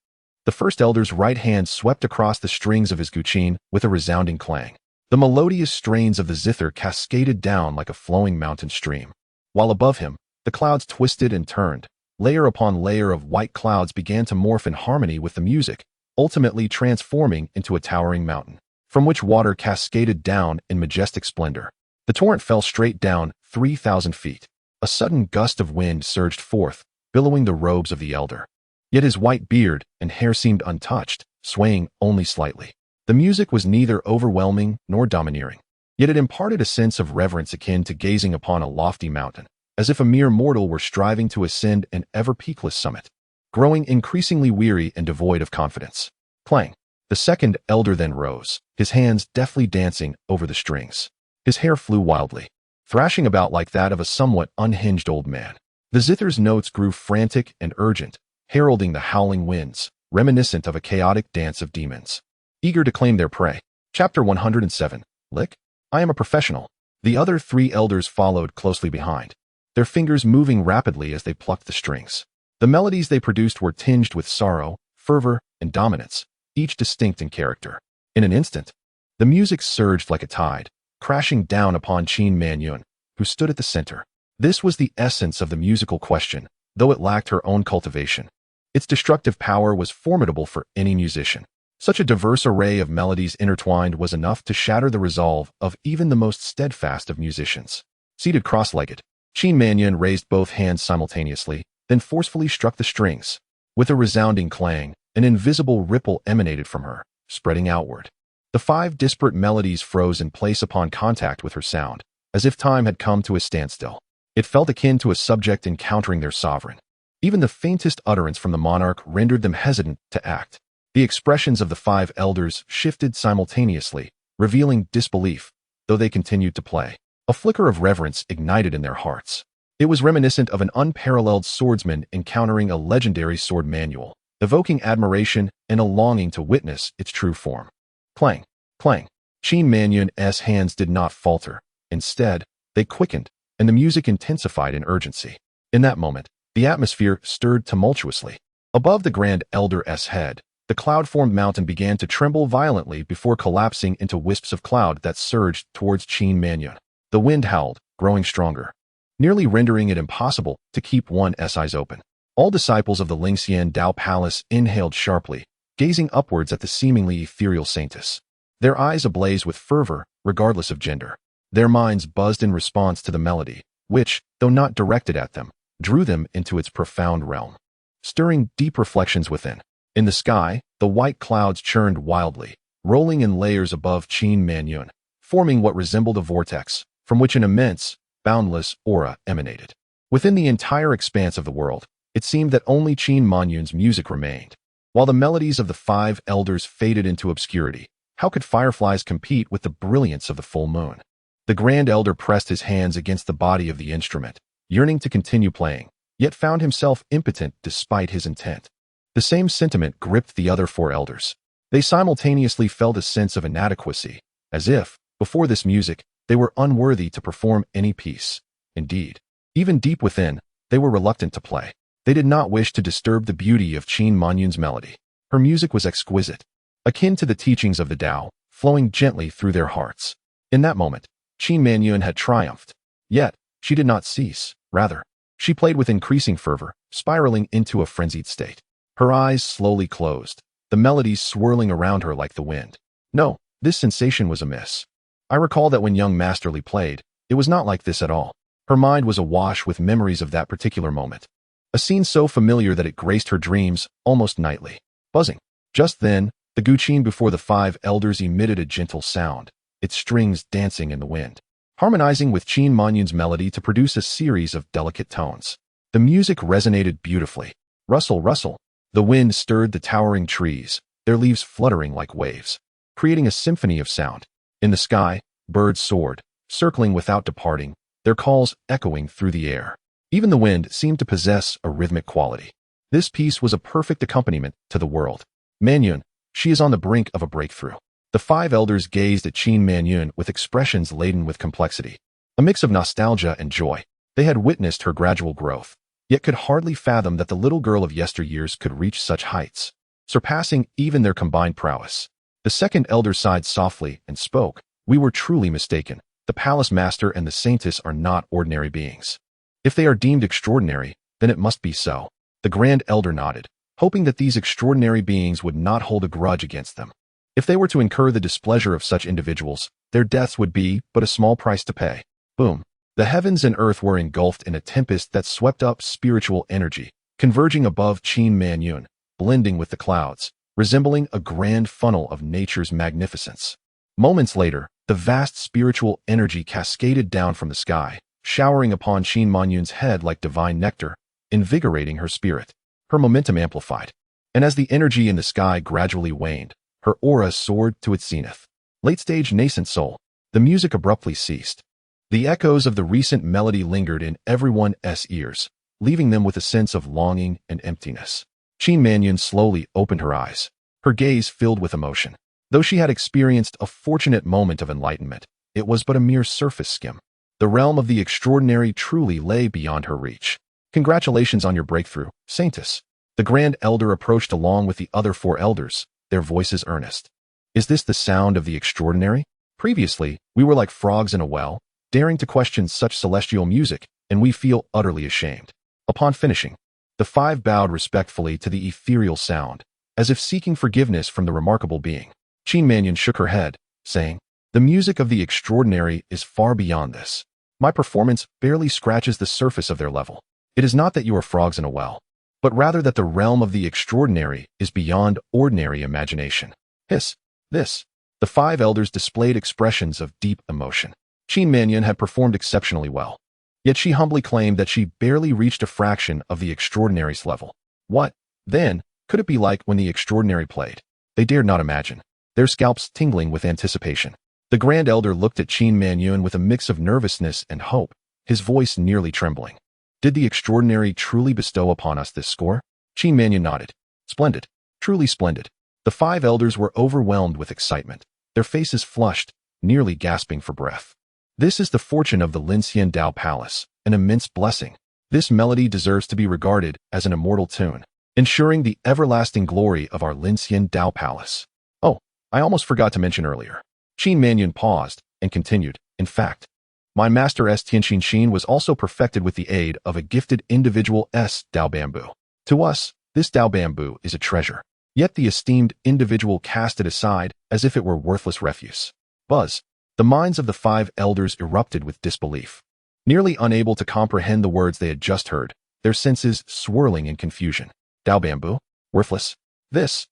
the first elder's right hand swept across the strings of his guqin with a resounding clang. The melodious strains of the zither cascaded down like a flowing mountain stream. While above him, the clouds twisted and turned. Layer upon layer of white clouds began to morph in harmony with the music, ultimately transforming into a towering mountain, from which water cascaded down in majestic splendor. The torrent fell straight down 3,000 feet. A sudden gust of wind surged forth, billowing the robes of the elder. Yet his white beard and hair seemed untouched, swaying only slightly. The music was neither overwhelming nor domineering, yet it imparted a sense of reverence akin to gazing upon a lofty mountain, as if a mere mortal were striving to ascend an ever-peakless summit. Growing increasingly weary and devoid of confidence, Clang, the second elder, then rose, his hands deftly dancing over the strings. His hair flew wildly, thrashing about like that of a somewhat unhinged old man. The zither's notes grew frantic and urgent, heralding the howling winds, reminiscent of a chaotic dance of demons, eager to claim their prey. Chapter 107. Lick? I am a professional. The other 3 elders followed closely behind, their fingers moving rapidly as they plucked the strings. The melodies they produced were tinged with sorrow, fervor, and dominance, each distinct in character. In an instant, the music surged like a tide, crashing down upon Qin Manyun, who stood at the center. This was the essence of the musical question, though it lacked her own cultivation. Its destructive power was formidable for any musician. Such a diverse array of melodies intertwined was enough to shatter the resolve of even the most steadfast of musicians. Seated cross-legged, Qin Manyun raised both hands simultaneously, then forcefully struck the strings. With a resounding clang, an invisible ripple emanated from her, spreading outward. The 5 disparate melodies froze in place upon contact with her sound, as if time had come to a standstill. It felt akin to a subject encountering their sovereign. Even the faintest utterance from the monarch rendered them hesitant to act. The expressions of the 5 elders shifted simultaneously, revealing disbelief, though they continued to play. A flicker of reverence ignited in their hearts. It was reminiscent of an unparalleled swordsman encountering a legendary sword manual, evoking admiration and a longing to witness its true form. Clang, clang. Qin Manyun's hands did not falter. Instead, they quickened, and the music intensified in urgency. In that moment, the atmosphere stirred tumultuously. Above the Grand Elder's head, the cloud-formed mountain began to tremble violently before collapsing into wisps of cloud that surged towards Qin Manyun. The wind howled, growing stronger, nearly rendering it impossible to keep one's eyes open. All disciples of the Lincian Dao Palace inhaled sharply, gazing upwards at the seemingly ethereal saintess. Their eyes ablaze with fervor, regardless of gender. Their minds buzzed in response to the melody, which, though not directed at them, drew them into its profound realm, stirring deep reflections within. In the sky, the white clouds churned wildly, rolling in layers above Qin Manyun, forming what resembled a vortex, from which an immense, boundless aura emanated. Within the entire expanse of the world, it seemed that only Qin Manyun's music remained. While the melodies of the 5 elders faded into obscurity, how could fireflies compete with the brilliance of the full moon? The Grand Elder pressed his hands against the body of the instrument, yearning to continue playing, yet found himself impotent despite his intent. The same sentiment gripped the other 4 elders. They simultaneously felt a sense of inadequacy, as if, before this music, they were unworthy to perform any piece. Indeed, even deep within, they were reluctant to play. They did not wish to disturb the beauty of Qin Manyun's melody. Her music was exquisite, akin to the teachings of the Tao, flowing gently through their hearts. In that moment, Qin Manyun had triumphed. Yet, she did not cease. Rather, she played with increasing fervor, spiraling into a frenzied state. Her eyes slowly closed, the melodies swirling around her like the wind. No, this sensation was amiss. I recall that when young Masterly played, it was not like this at all. Her mind was awash with memories of that particular moment. A scene so familiar that it graced her dreams almost nightly. Buzzing. Just then, the guqin before the 5 elders emitted a gentle sound, its strings dancing in the wind, harmonizing with Qin Manyun's melody to produce a series of delicate tones. The music resonated beautifully. Rustle, rustle. The wind stirred the towering trees, their leaves fluttering like waves, creating a symphony of sound. In the sky, birds soared, circling without departing, their calls echoing through the air. Even the wind seemed to possess a rhythmic quality. This piece was a perfect accompaniment to the world. Manyun, she is on the brink of a breakthrough. The 5 elders gazed at Qin Manyun with expressions laden with complexity, a mix of nostalgia and joy. They had witnessed her gradual growth, yet could hardly fathom that the little girl of yesteryears could reach such heights, surpassing even their combined prowess. The 2nd elder sighed softly and spoke. We were truly mistaken. The palace master and the saintess are not ordinary beings. If they are deemed extraordinary, then it must be so. The grand elder nodded, hoping that these extraordinary beings would not hold a grudge against them. If they were to incur the displeasure of such individuals, their deaths would be but a small price to pay. Boom. The heavens and earth were engulfed in a tempest that swept up spiritual energy, converging above Qin Manyun, blending with the clouds, resembling a grand funnel of nature's magnificence. Moments later, the vast spiritual energy cascaded down from the sky, showering upon Qin Manyun's head like divine nectar, invigorating her spirit. Her momentum amplified, and as the energy in the sky gradually waned, her aura soared to its zenith. Late-stage nascent soul. The music abruptly ceased. The echoes of the recent melody lingered in everyone's ears, leaving them with a sense of longing and emptiness. Qin Manyun slowly opened her eyes, her gaze filled with emotion. Though she had experienced a fortunate moment of enlightenment, it was but a mere surface skim. The realm of the extraordinary truly lay beyond her reach. Congratulations on your breakthrough, Saintess. The Grand Elder approached along with the other 4 elders, their voices earnest. Is this the sound of the extraordinary? Previously, we were like frogs in a well, daring to question such celestial music, and we feel utterly ashamed. Upon finishing, the 5 bowed respectfully to the ethereal sound, as if seeking forgiveness from the remarkable being. Qin Manyun shook her head, saying, The music of the extraordinary is far beyond this. My performance barely scratches the surface of their level. It is not that you are frogs in a well, but rather that the realm of the extraordinary is beyond ordinary imagination. Hiss. This. The 5 elders displayed expressions of deep emotion. Qin Manyun had performed exceptionally well, yet she humbly claimed that she barely reached a fraction of the extraordinary's level. What, then, could it be like when the extraordinary played? They dared not imagine, their scalps tingling with anticipation. The Grand Elder looked at Qin Manyun with a mix of nervousness and hope, his voice nearly trembling. Did the extraordinary truly bestow upon us this score? Qin Manyun nodded. Splendid. Truly splendid. The 5 elders were overwhelmed with excitement, their faces flushed, nearly gasping for breath. This is the fortune of the Linxian Dao Palace, an immense blessing. This melody deserves to be regarded as an immortal tune, ensuring the everlasting glory of our Linxian Dao Palace. Oh, I almost forgot to mention earlier. Qin Manyun paused and continued, in fact, my master's Tianxin Xin was also perfected with the aid of a gifted individual's Dao Bamboo. To us, this Dao Bamboo is a treasure, yet the esteemed individual cast it aside as if it were worthless refuse. Buzz. The minds of the 5 elders erupted with disbelief. Nearly unable to comprehend the words they had just heard, their senses swirling in confusion. Dao Bamboo? Worthless? This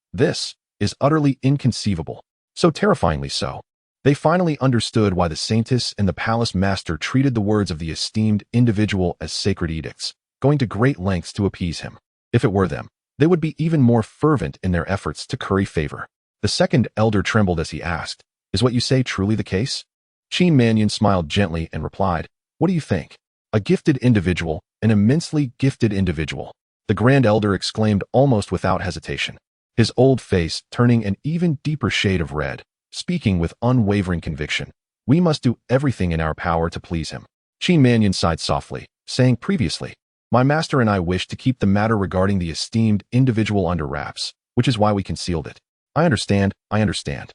is utterly inconceivable. So terrifyingly so. They finally understood why the Saintess and the Palace Master treated the words of the esteemed individual as sacred edicts, going to great lengths to appease him. If it were them, they would be even more fervent in their efforts to curry favor. The 2nd elder trembled as he asked, Is what you say truly the case? Qin Manyun smiled gently and replied, What do you think? A gifted individual, an immensely gifted individual. The Grand Elder exclaimed almost without hesitation, his old face turning an even deeper shade of red, speaking with unwavering conviction. We must do everything in our power to please him. Qin Manyun sighed softly, saying previously, My master and I wish to keep the matter regarding the esteemed individual under wraps, which is why we concealed it. I understand, I understand.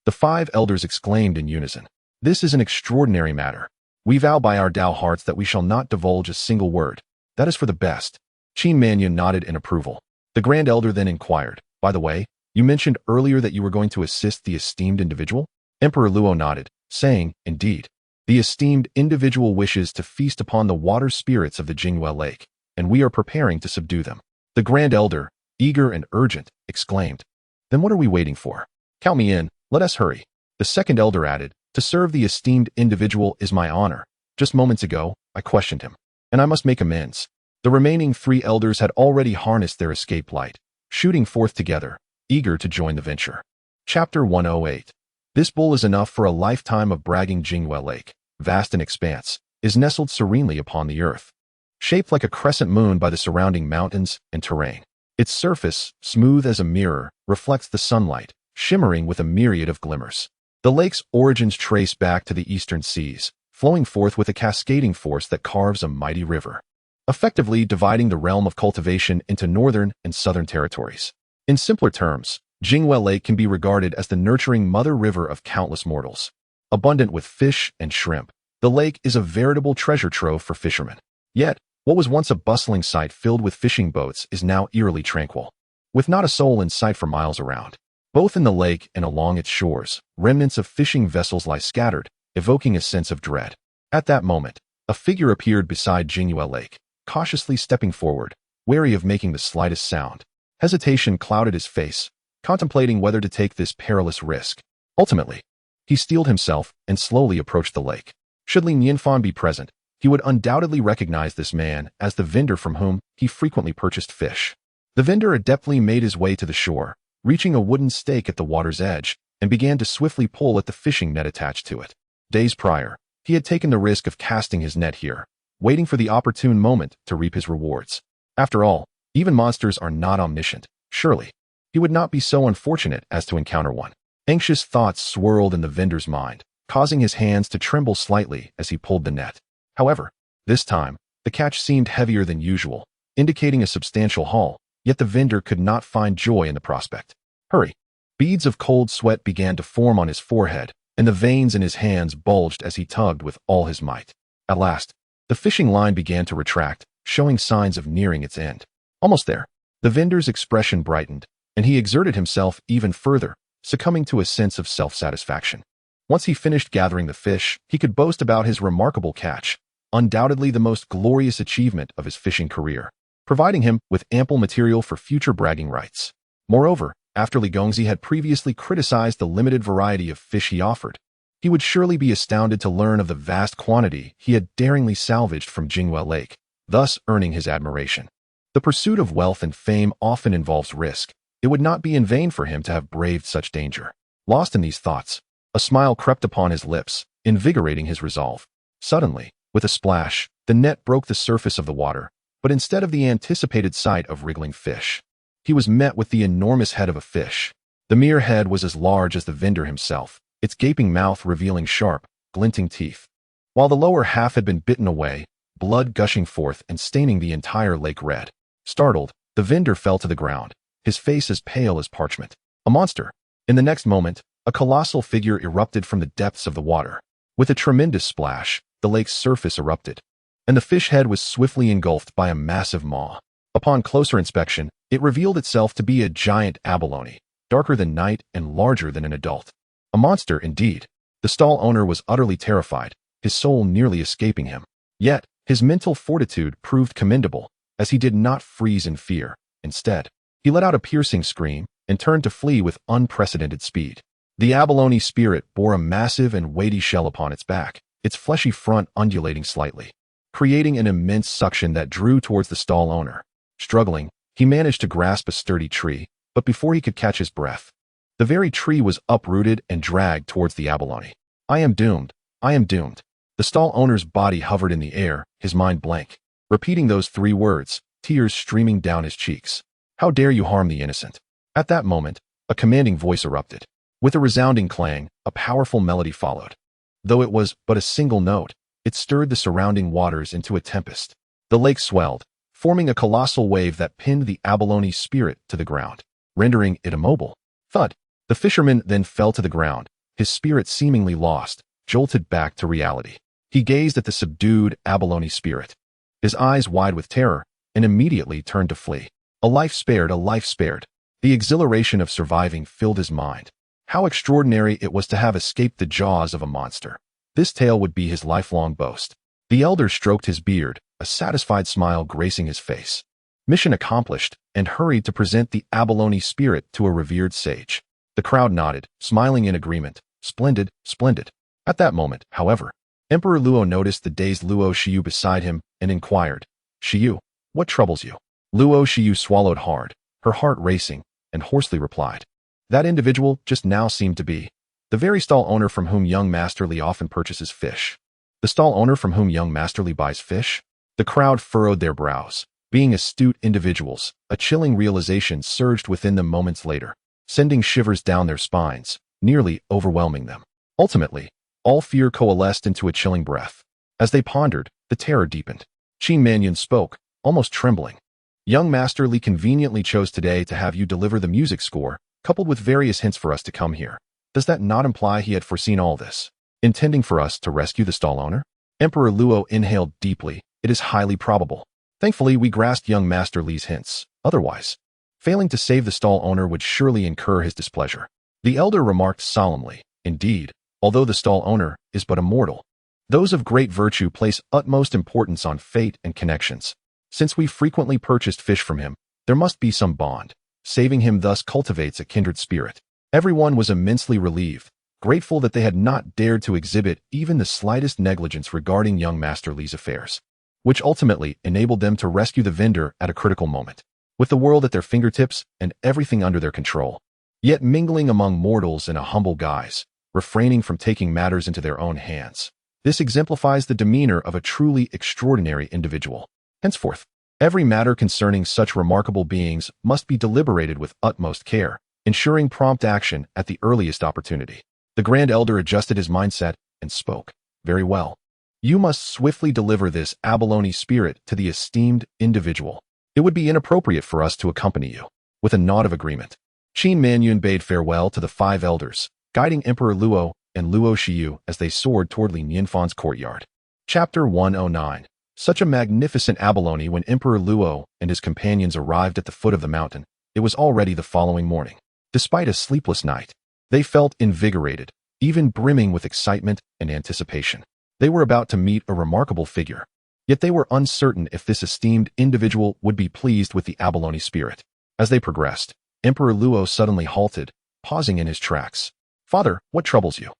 The 5 elders exclaimed in unison. This is an extraordinary matter. We vow by our Tao hearts that we shall not divulge a single word. That is for the best. Qin Manyan nodded in approval. The Grand Elder then inquired, by the way, you mentioned earlier that you were going to assist the esteemed individual? Emperor Luo nodded, saying, indeed. The esteemed individual wishes to feast upon the water spirits of the Jingwei Lake, and we are preparing to subdue them. The Grand Elder, eager and urgent, exclaimed. Then what are we waiting for? Count me in, let us hurry. The second elder added, to serve the esteemed individual is my honor. Just moments ago, I questioned him, and I must make amends. The remaining 3 elders had already harnessed their escape light, shooting forth together, eager to join the venture. Chapter 108. This bull is enough for a lifetime of bragging. Jingwei Lake, vast in expanse, is nestled serenely upon the earth, shaped like a crescent moon by the surrounding mountains and terrain. Its surface, smooth as a mirror, reflects the sunlight, shimmering with a myriad of glimmers. The lake's origins trace back to the eastern seas, flowing forth with a cascading force that carves a mighty river, effectively dividing the realm of cultivation into northern and southern territories. In simpler terms, Jingwei Lake can be regarded as the nurturing mother river of countless mortals. Abundant with fish and shrimp, the lake is a veritable treasure trove for fishermen. Yet, what was once a bustling site filled with fishing boats is now eerily tranquil, with not a soul in sight for miles around. Both in the lake and along its shores, remnants of fishing vessels lie scattered, evoking a sense of dread. At that moment, a figure appeared beside Jingwei Lake, cautiously stepping forward, wary of making the slightest sound. Hesitation clouded his face, contemplating whether to take this perilous risk. Ultimately, he steeled himself and slowly approached the lake. Should Nianfan be present, he would undoubtedly recognize this man as the vendor from whom he frequently purchased fish. The vendor adeptly made his way to the shore, reaching a wooden stake at the water's edge, and began to swiftly pull at the fishing net attached to it. Days prior, he had taken the risk of casting his net here, waiting for the opportune moment to reap his rewards. After all, even monsters are not omniscient. Surely, he would not be so unfortunate as to encounter one. Anxious thoughts swirled in the vendor's mind, causing his hands to tremble slightly as he pulled the net. However, this time, the catch seemed heavier than usual, indicating a substantial haul, yet the vendor could not find joy in the prospect. Hurry! Beads of cold sweat began to form on his forehead, and the veins in his hands bulged as he tugged with all his might. At last, the fishing line began to retract, showing signs of nearing its end. Almost there, the vendor's expression brightened, and he exerted himself even further, succumbing to a sense of self-satisfaction. Once he finished gathering the fish, he could boast about his remarkable catch, undoubtedly the most glorious achievement of his fishing career, providing him with ample material for future bragging rights. Moreover, after Li Gongzi had previously criticized the limited variety of fish he offered, he would surely be astounded to learn of the vast quantity he had daringly salvaged from Jingwei Lake, thus earning his admiration. The pursuit of wealth and fame often involves risk. It would not be in vain for him to have braved such danger. Lost in these thoughts, a smile crept upon his lips, invigorating his resolve. Suddenly, with a splash, the net broke the surface of the water, but instead of the anticipated sight of wriggling fish, he was met with the enormous head of a fish. The mere head was as large as the vendor himself, its gaping mouth revealing sharp, glinting teeth. While the lower half had been bitten away, blood gushing forth and staining the entire lake red. Startled, the vendor fell to the ground, his face as pale as parchment. A monster! In the next moment, a colossal figure erupted from the depths of the water. With a tremendous splash, the lake's surface erupted, and the fish head was swiftly engulfed by a massive maw. Upon closer inspection, it revealed itself to be a giant abalone, darker than night and larger than an adult. A monster indeed. The stall owner was utterly terrified, his soul nearly escaping him. Yet, his mental fortitude proved commendable, as he did not freeze in fear. Instead, he let out a piercing scream and turned to flee with unprecedented speed. The abalone spirit bore a massive and weighty shell upon its back, its fleshy front undulating slightly, creating an immense suction that drew towards the stall owner. Struggling, he managed to grasp a sturdy tree, but before he could catch his breath, the very tree was uprooted and dragged towards the abalone. I am doomed. I am doomed. The stall owner's body hovered in the air, his mind blank, repeating those 3 words, tears streaming down his cheeks. How dare you harm the innocent? At that moment, a commanding voice erupted. With a resounding clang, a powerful melody followed. Though it was but a single note, it stirred the surrounding waters into a tempest. The lake swelled, forming a colossal wave that pinned the abalone spirit to the ground, rendering it immobile. Thud! The fisherman then fell to the ground, his spirit seemingly lost, jolted back to reality. He gazed at the subdued abalone spirit, his eyes wide with terror, and immediately turned to flee. A life spared, a life spared. The exhilaration of surviving filled his mind. How extraordinary it was to have escaped the jaws of a monster. This tale would be his lifelong boast. The elder stroked his beard, a satisfied smile gracing his face. Mission accomplished, and hurried to present the abalone spirit to a revered sage. The crowd nodded, smiling in agreement. Splendid, splendid. At that moment, however, Emperor Luo noticed the dazed Luo Shiyu beside him and inquired, "Shiyu, what troubles you?" Luo Shiyu swallowed hard, her heart racing, and hoarsely replied, "That individual just now seemed to be the very stall owner from whom young Master Li often purchases fish." The stall owner from whom young Master Li buys fish? The crowd furrowed their brows. Being astute individuals, a chilling realization surged within them moments later, sending shivers down their spines, nearly overwhelming them. Ultimately, all fear coalesced into a chilling breath. As they pondered, the terror deepened. Qin Mannion spoke, almost trembling. "Young Master Li conveniently chose today to have you deliver the music score, coupled with various hints for us to come here. Does that not imply he had foreseen all this, intending for us to rescue the stall owner?" Emperor Luo inhaled deeply. "It is highly probable. Thankfully, we grasped young Master Li's hints. Otherwise, failing to save the stall owner would surely incur his displeasure." The elder remarked solemnly, "Indeed, although the stall owner is but a mortal, those of great virtue place utmost importance on fate and connections. Since we frequently purchased fish from him, there must be some bond. Saving him thus cultivates a kindred spirit." Everyone was immensely relieved, grateful that they had not dared to exhibit even the slightest negligence regarding young Master Li's affairs, which ultimately enabled them to rescue the vendor at a critical moment, with the world at their fingertips and everything under their control, yet mingling among mortals in a humble guise, refraining from taking matters into their own hands. This exemplifies the demeanor of a truly extraordinary individual. Henceforth, every matter concerning such remarkable beings must be deliberated with utmost care, ensuring prompt action at the earliest opportunity. The Grand Elder adjusted his mindset and spoke, "Very well. You must swiftly deliver this abalone spirit to the esteemed individual. It would be inappropriate for us to accompany you." With a nod of agreement, Qin Mannion bade farewell to the 5 elders, guiding Emperor Luo and Luo Shiyu as they soared toward Li Nianfan's courtyard. Chapter 109. Such a magnificent abalone. When Emperor Luo and his companions arrived at the foot of the mountain, it was already the following morning. Despite a sleepless night, they felt invigorated, even brimming with excitement and anticipation. They were about to meet a remarkable figure, yet they were uncertain if this esteemed individual would be pleased with the abalone spirit. As they progressed, Emperor Luo suddenly halted, pausing in his tracks. "Father, what troubles you?"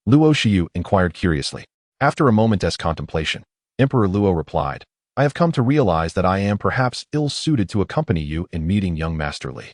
Luo Shiyu inquired curiously. After a moment's contemplation, Emperor Luo replied, "I have come to realize that I am perhaps ill-suited to accompany you in meeting young Master Li."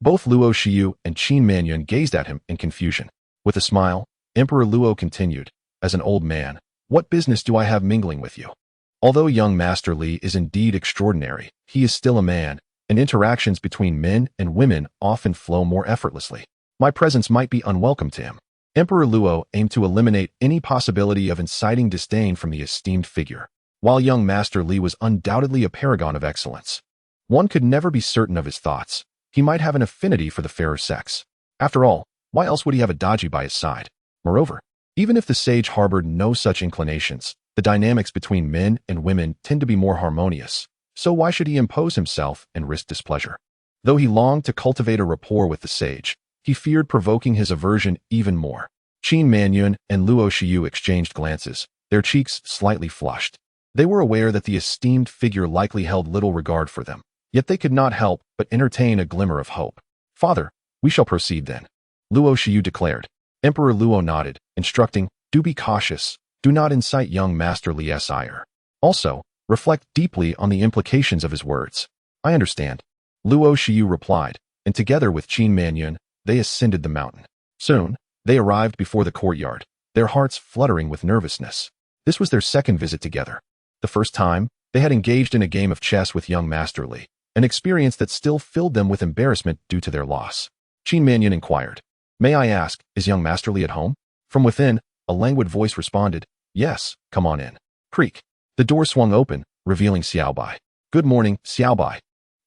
Both Luo Shiyu and Qin Mannion gazed at him in confusion. With a smile, Emperor Luo continued, "As an old man, what business do I have mingling with you? Although young Master Li is indeed extraordinary, he is still a man, and interactions between men and women often flow more effortlessly. My presence might be unwelcome to him." Emperor Luo aimed to eliminate any possibility of inciting disdain from the esteemed figure. While young Master Li was undoubtedly a paragon of excellence, one could never be certain of his thoughts. He might have an affinity for the fairer sex. After all, why else would he have a doji by his side? Moreover, even if the sage harbored no such inclinations, the dynamics between men and women tend to be more harmonious. So why should he impose himself and risk displeasure? Though he longed to cultivate a rapport with the sage, he feared provoking his aversion even more. Qin Mannion and Luo Shiyu exchanged glances, their cheeks slightly flushed. They were aware that the esteemed figure likely held little regard for them, yet they could not help but entertain a glimmer of hope. "Father, we shall proceed then," Luo Shiyu declared. Emperor Luo nodded, instructing, "Do be cautious. Do not incite young Master Li's ire. Also, reflect deeply on the implications of his words." "I understand," Luo Shiyu replied, and together with Qin Mannion, they ascended the mountain. Soon, they arrived before the courtyard, their hearts fluttering with nervousness. This was their second visit together. The first time, they had engaged in a game of chess with young Master Li, an experience that still filled them with embarrassment due to their loss. Qin Mannion inquired, "May I ask, is young Master Li at home?" From within, a languid voice responded, "Yes, come on in." Creak. The door swung open, revealing Xiaobai. Good morning, Xiaobai.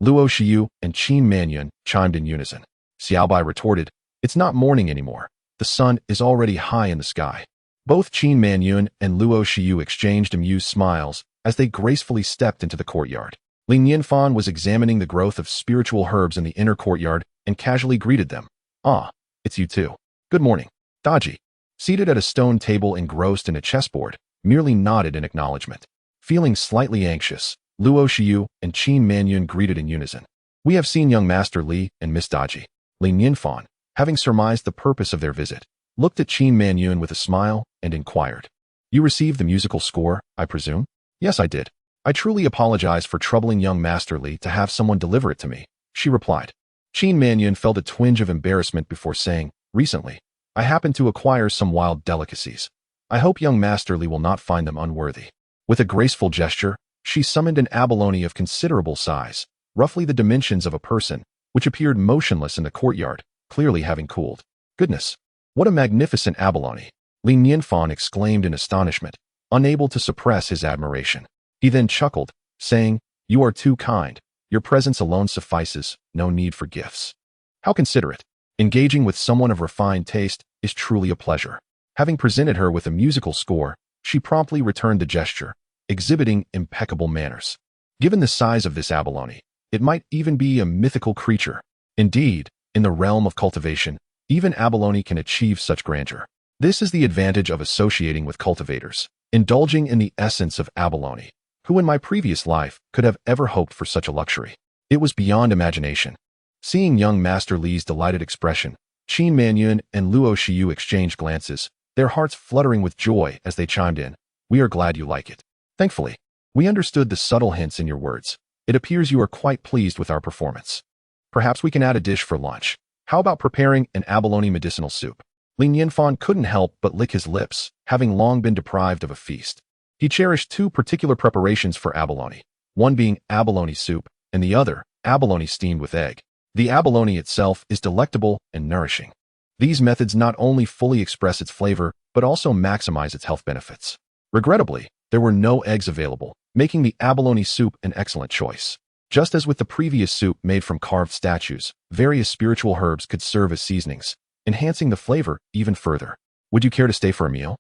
Luo Shiyu and Qin Manyun chimed in unison. Xiaobai retorted, it's not morning anymore. The sun is already high in the sky. Both Qin Manyun and Luo Shiyu exchanged amused smiles as they gracefully stepped into the courtyard. Nianfan was examining the growth of spiritual herbs in the inner courtyard and casually greeted them. Ah, it's you too. Good morning. Daji, seated at a stone table engrossed in a chessboard, merely nodded in acknowledgement. Feeling slightly anxious, Luo Shiyu and Qin Manyun greeted in unison. We have seen young Master Li and Miss Daji. Nianfan, having surmised the purpose of their visit, looked at Qin Manyun with a smile and inquired. You received the musical score, I presume? Yes, I did. I truly apologize for troubling young Master Li to have someone deliver it to me, she replied. Qin Manyun felt a twinge of embarrassment before saying, recently, I happened to acquire some wild delicacies. I hope young Master Li will not find them unworthy. With a graceful gesture, she summoned an abalone of considerable size, roughly the dimensions of a person, which appeared motionless in the courtyard, clearly having cooled. Goodness! What a magnificent abalone! Li Nianfan exclaimed in astonishment, unable to suppress his admiration. He then chuckled, saying, You are too kind. Your presence alone suffices, no need for gifts. How considerate. Engaging with someone of refined taste is truly a pleasure. Having presented her with a musical score, she promptly returned the gesture, exhibiting impeccable manners. Given the size of this abalone, it might even be a mythical creature. Indeed, in the realm of cultivation, even abalone can achieve such grandeur. This is the advantage of associating with cultivators, indulging in the essence of abalone. Who in my previous life could have ever hoped for such a luxury? It was beyond imagination. Seeing young Master Li's delighted expression, Qin Manyun and Luo Shiyu exchanged glances, their hearts fluttering with joy as they chimed in. We are glad you like it. Thankfully, we understood the subtle hints in your words. It appears you are quite pleased with our performance. Perhaps we can add a dish for lunch. How about preparing an abalone medicinal soup? Li Nianfan couldn't help but lick his lips, having long been deprived of a feast. He cherished two particular preparations for abalone, one being abalone soup, and the other, abalone steamed with egg. The abalone itself is delectable and nourishing. These methods not only fully express its flavor, but also maximize its health benefits. Regrettably, there were no eggs available, making the abalone soup an excellent choice. Just as with the previous soup made from carved statues, various spiritual herbs could serve as seasonings, enhancing the flavor even further. Would you care to stay for a meal?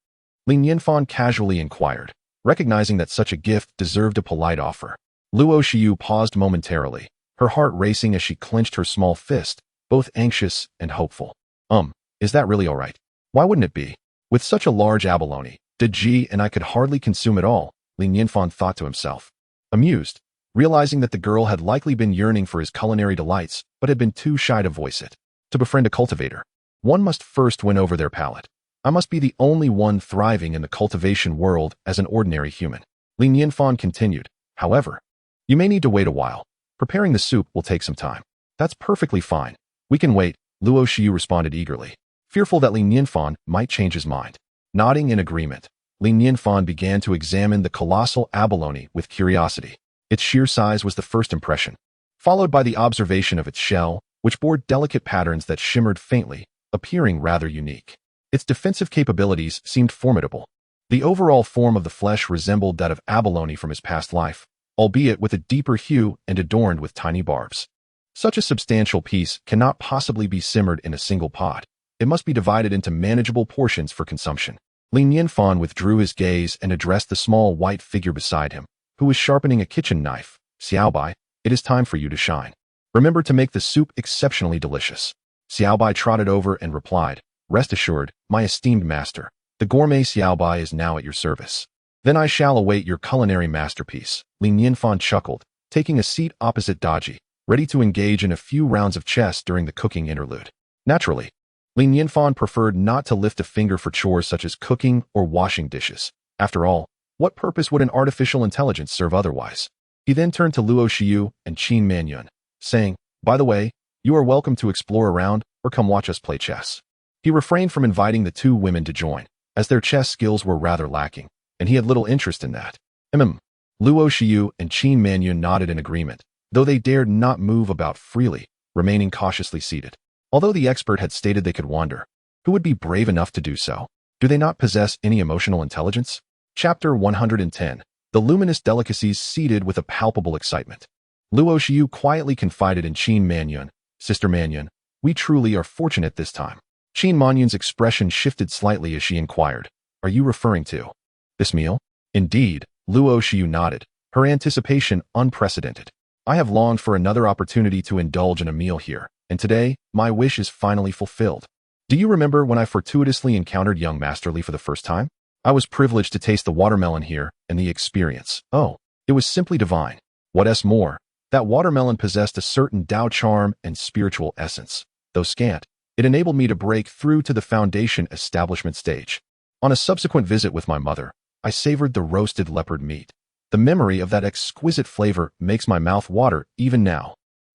Li Nianfan casually inquired, recognizing that such a gift deserved a polite offer. Luo Shiyu paused momentarily, her heart racing as she clenched her small fist, both anxious and hopeful. Is that really all right? Why wouldn't it be? With such a large abalone, Daji and I could hardly consume it all, Li Nianfan thought to himself. Amused, realizing that the girl had likely been yearning for his culinary delights, but had been too shy to voice it. To befriend a cultivator, one must first win over their palate. I must be the only one thriving in the cultivation world as an ordinary human. Li Nianfan continued, however, you may need to wait a while. Preparing the soup will take some time. That's perfectly fine. We can wait, Luo Shiyu responded eagerly, fearful that Li Nianfan might change his mind. Nodding in agreement, Li Nianfan began to examine the colossal abalone with curiosity. Its sheer size was the first impression, followed by the observation of its shell, which bore delicate patterns that shimmered faintly, appearing rather unique. Its defensive capabilities seemed formidable. The overall form of the flesh resembled that of abalone from his past life, albeit with a deeper hue and adorned with tiny barbs. Such a substantial piece cannot possibly be simmered in a single pot. It must be divided into manageable portions for consumption. Li Nianfan withdrew his gaze and addressed the small white figure beside him, who was sharpening a kitchen knife. Xiaobai, it is time for you to shine. Remember to make the soup exceptionally delicious. Xiaobai trotted over and replied, Rest assured, my esteemed master, the gourmet Xiaobai is now at your service. Then I shall await your culinary masterpiece. Li Nianfan chuckled, taking a seat opposite Daji, ready to engage in a few rounds of chess during the cooking interlude. Naturally, Li Nianfan preferred not to lift a finger for chores such as cooking or washing dishes. After all, what purpose would an artificial intelligence serve otherwise? He then turned to Luo Shiyu and Qin Manyun, saying, By the way, you are welcome to explore around or come watch us play chess. He refrained from inviting the two women to join, as their chess skills were rather lacking, and he had little interest in that. Luo Shiyu and Qin Manyun nodded in agreement, though they dared not move about freely, remaining cautiously seated. Although the expert had stated they could wander, who would be brave enough to do so? Do they not possess any emotional intelligence? Chapter 110. the luminous delicacies seeded with a palpable excitement. Luo Xiu quietly confided in Qin Manyun, "Sister Manyun, we truly are fortunate this time." Qin Manyun's expression shifted slightly as she inquired, "Are you referring to this meal?" "Indeed," Luo Xiu nodded, her anticipation unprecedented. "I have longed for another opportunity to indulge in a meal here, and today, my wish is finally fulfilled. Do you remember when I fortuitously encountered young Master Li for the first time? I was privileged to taste the watermelon here, and the experience, oh, it was simply divine. What more? That watermelon possessed a certain Tao charm and spiritual essence. Though scant, it enabled me to break through to the foundation establishment stage. On a subsequent visit with my mother, I savored the roasted leopard meat. The memory of that exquisite flavor makes my mouth water even now."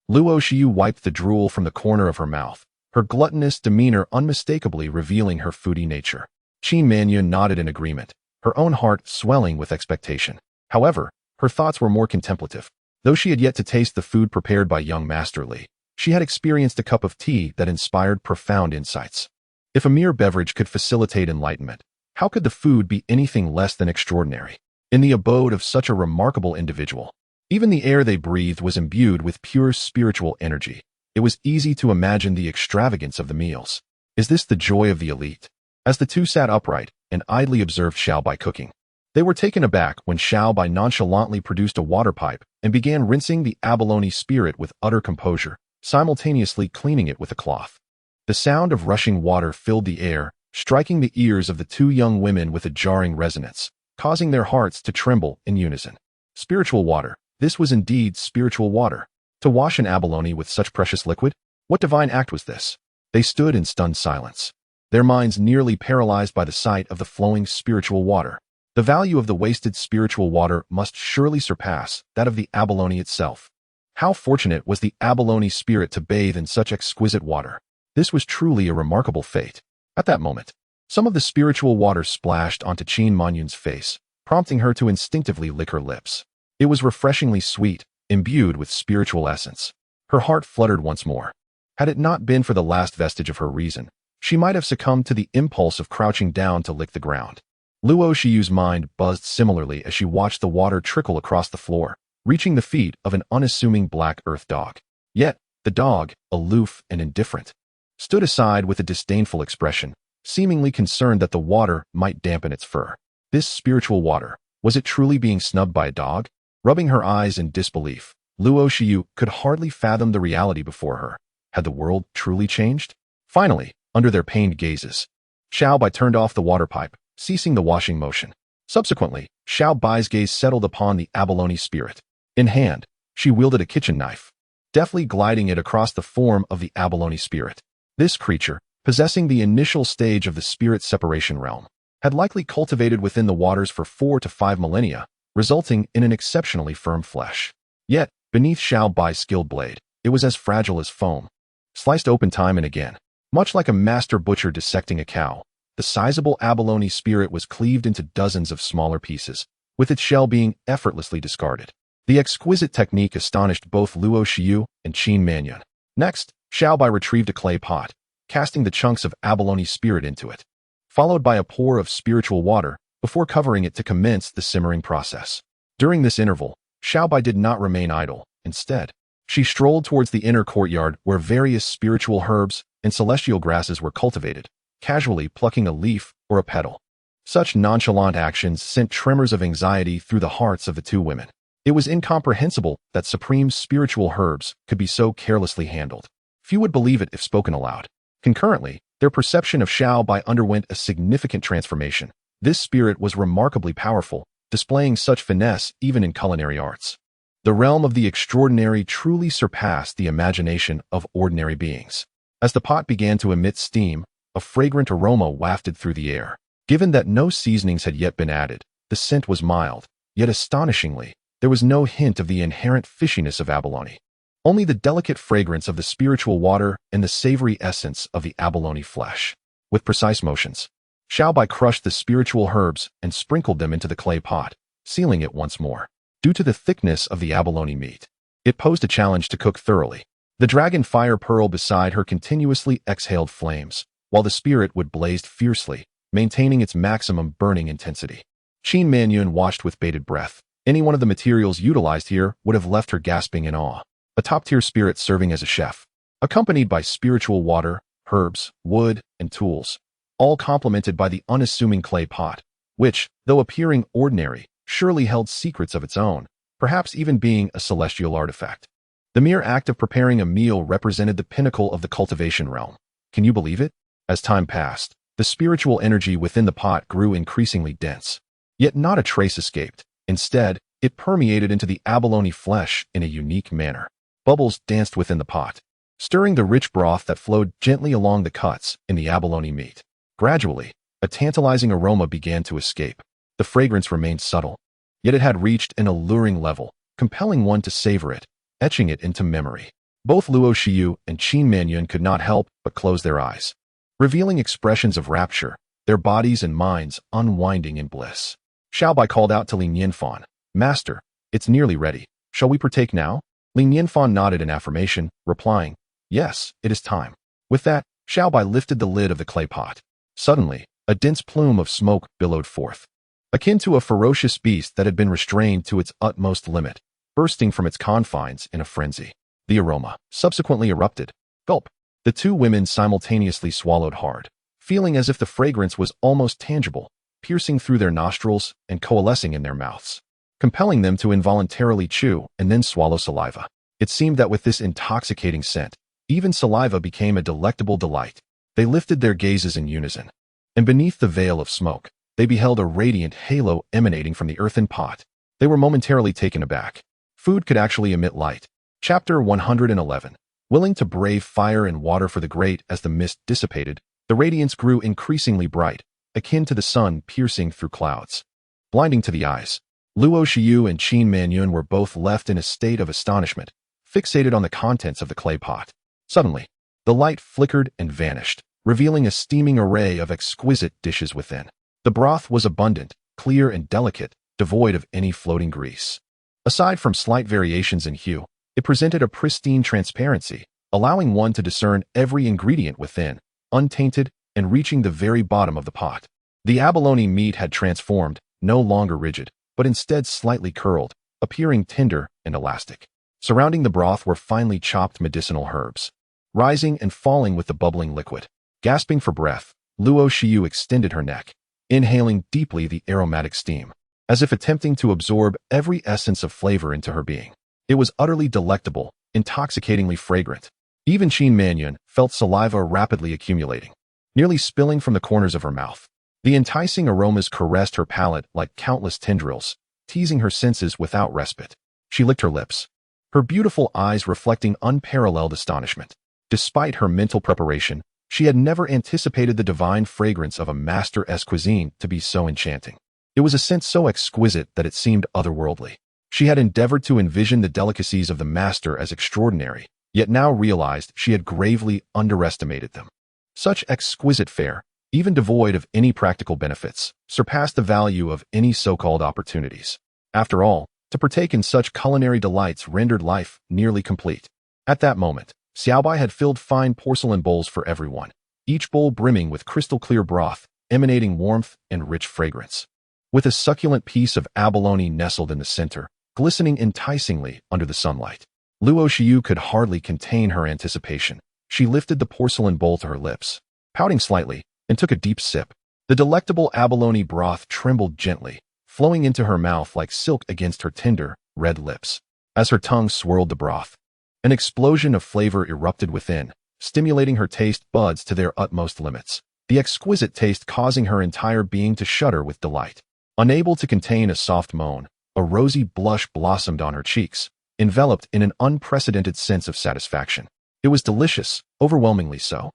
Luo Xiu wiped the drool from the corner of her mouth, her gluttonous demeanor unmistakably revealing her foodie nature. Qin Manyun nodded in agreement, her own heart swelling with expectation. However, her thoughts were more contemplative. Though she had yet to taste the food prepared by young Master Li, she had experienced a cup of tea that inspired profound insights. If a mere beverage could facilitate enlightenment, how could the food be anything less than extraordinary? In the abode of such a remarkable individual, even the air they breathed was imbued with pure spiritual energy. It was easy to imagine the extravagance of the meals. Is this the joy of the elite? As the two sat upright and idly observed Xiaobai cooking, they were taken aback when Xiaobai nonchalantly produced a water pipe and began rinsing the abalone spirit with utter composure, simultaneously cleaning it with a cloth. The sound of rushing water filled the air, striking the ears of the two young women with a jarring resonance, causing their hearts to tremble in unison. Spiritual water. This was indeed spiritual water. To wash an abalone with such precious liquid? What divine act was this? They stood in stunned silence, their minds nearly paralyzed by the sight of the flowing spiritual water. The value of the wasted spiritual water must surely surpass that of the abalone itself. How fortunate was the abalone spirit to bathe in such exquisite water. This was truly a remarkable fate. At that moment, some of the spiritual water splashed onto Qin Manyun's face, prompting her to instinctively lick her lips. It was refreshingly sweet, imbued with spiritual essence. Her heart fluttered once more. Had it not been for the last vestige of her reason, she might have succumbed to the impulse of crouching down to lick the ground. Luo Xiu's mind buzzed similarly as she watched the water trickle across the floor, reaching the feet of an unassuming black earth dog. Yet, the dog, aloof and indifferent, stood aside with a disdainful expression, seemingly concerned that the water might dampen its fur. This spiritual water, was it truly being snubbed by a dog? Rubbing her eyes in disbelief, Luo Xiu could hardly fathom the reality before her. Had the world truly changed? Finally, under their pained gazes, Xiaobai turned off the water pipe, ceasing the washing motion. Subsequently, Xiaobai's gaze settled upon the abalone spirit. In hand, she wielded a kitchen knife, deftly gliding it across the form of the abalone spirit. This creature, possessing the initial stage of the spirit separation realm, had likely cultivated within the waters for 4 to 5 millennia, resulting in an exceptionally firm flesh. Yet, beneath Xiaobai's skilled blade, it was as fragile as foam, sliced open time and again. Much like a master butcher dissecting a cow, the sizable abalone spirit was cleaved into dozens of smaller pieces, with its shell being effortlessly discarded. The exquisite technique astonished both Luo Xiu and Qin Manyun. Next, Xiaobai retrieved a clay pot, casting the chunks of abalone spirit into it, followed by a pour of spiritual water before covering it to commence the simmering process. During this interval, Xiaobai did not remain idle. Instead, she strolled towards the inner courtyard where various spiritual herbs and celestial grasses were cultivated, casually plucking a leaf or a petal. Such nonchalant actions sent tremors of anxiety through the hearts of the two women. It was incomprehensible that supreme spiritual herbs could be so carelessly handled. Few would believe it if spoken aloud. Concurrently, their perception of Xiaobai underwent a significant transformation. This spirit was remarkably powerful, displaying such finesse even in culinary arts. The realm of the extraordinary truly surpassed the imagination of ordinary beings. As the pot began to emit steam, a fragrant aroma wafted through the air. Given that no seasonings had yet been added, the scent was mild, yet astonishingly, there was no hint of the inherent fishiness of abalone. Only the delicate fragrance of the spiritual water and the savory essence of the abalone flesh. With precise motions, Xiaobai crushed the spiritual herbs and sprinkled them into the clay pot, sealing it once more. Due to the thickness of the abalone meat, it posed a challenge to cook thoroughly. The dragon fire pearl beside her continuously exhaled flames, while the spirit would blaze fiercely, maintaining its maximum burning intensity. Qin Manyun watched with bated breath, Any one of the materials utilized here would have left her gasping in awe. A top-tier spirit serving as a chef, accompanied by spiritual water, herbs, wood, and tools, all complemented by the unassuming clay pot, which, though appearing ordinary, surely held secrets of its own, perhaps even being a celestial artifact. The mere act of preparing a meal represented the pinnacle of the cultivation realm. Can you believe it? As time passed, the spiritual energy within the pot grew increasingly dense. Yet not a trace escaped. Instead, it permeated into the abalone flesh in a unique manner. Bubbles danced within the pot, stirring the rich broth that flowed gently along the cuts in the abalone meat. Gradually, a tantalizing aroma began to escape. The fragrance remained subtle, yet it had reached an alluring level, compelling one to savor it, etching it into memory. Both Luo Xiu and Qin Manyun could not help but close their eyes, revealing expressions of rapture, their bodies and minds unwinding in bliss. Xiaobai called out to Li Nianfan, "Master, it's nearly ready. Shall we partake now?" Li Nianfan nodded in affirmation, replying, "Yes, it is time." With that, Xiaobai lifted the lid of the clay pot. Suddenly, a dense plume of smoke billowed forth, akin to a ferocious beast that had been restrained to its utmost limit, bursting from its confines in a frenzy. The aroma subsequently erupted. Gulp. The two women simultaneously swallowed hard, feeling as if the fragrance was almost tangible, piercing through their nostrils and coalescing in their mouths, compelling them to involuntarily chew and then swallow saliva. It seemed that with this intoxicating scent, even saliva became a delectable delight. They lifted their gazes in unison, and beneath the veil of smoke, they beheld a radiant halo emanating from the earthen pot. They were momentarily taken aback. Food could actually emit light. Chapter 111. Willing to brave fire and water for the great. As the mist dissipated, the radiance grew increasingly bright, akin to the sun piercing through clouds, blinding to the eyes. Luo Xiu and Qin Manyun were both left in a state of astonishment, fixated on the contents of the clay pot. Suddenly, the light flickered and vanished, revealing a steaming array of exquisite dishes within. The broth was abundant, clear and delicate, devoid of any floating grease. Aside from slight variations in hue, it presented a pristine transparency, allowing one to discern every ingredient within, untainted and reaching the very bottom of the pot. The abalone meat had transformed, no longer rigid, but instead slightly curled, appearing tender and elastic. Surrounding the broth were finely chopped medicinal herbs, rising and falling with the bubbling liquid. Gasping for breath, Luo Xiu extended her neck, inhaling deeply the aromatic steam, as if attempting to absorb every essence of flavor into her being. It was utterly delectable, intoxicatingly fragrant. Even Qin Manyun felt saliva rapidly accumulating, nearly spilling from the corners of her mouth. The enticing aromas caressed her palate like countless tendrils, teasing her senses without respite. She licked her lips, her beautiful eyes reflecting unparalleled astonishment. Despite her mental preparation, she had never anticipated the divine fragrance of a master-esque cuisine to be so enchanting. It was a scent so exquisite that it seemed otherworldly. She had endeavored to envision the delicacies of the master as extraordinary, yet now realized she had gravely underestimated them. Such exquisite fare, even devoid of any practical benefits, surpassed the value of any so-called opportunities. After all, to partake in such culinary delights rendered life nearly complete. At that moment, Xiaobai had filled fine porcelain bowls for everyone, each bowl brimming with crystal-clear broth, emanating warmth and rich fragrance. With a succulent piece of abalone nestled in the center, glistening enticingly under the sunlight. Luo Xiu could hardly contain her anticipation. She lifted the porcelain bowl to her lips, pouting slightly, and took a deep sip. The delectable abalone broth trembled gently, flowing into her mouth like silk against her tender, red lips. As her tongue swirled the broth, an explosion of flavor erupted within, stimulating her taste buds to their utmost limits, the exquisite taste causing her entire being to shudder with delight. Unable to contain a soft moan, a rosy blush blossomed on her cheeks, enveloped in an unprecedented sense of satisfaction. It was delicious, overwhelmingly so.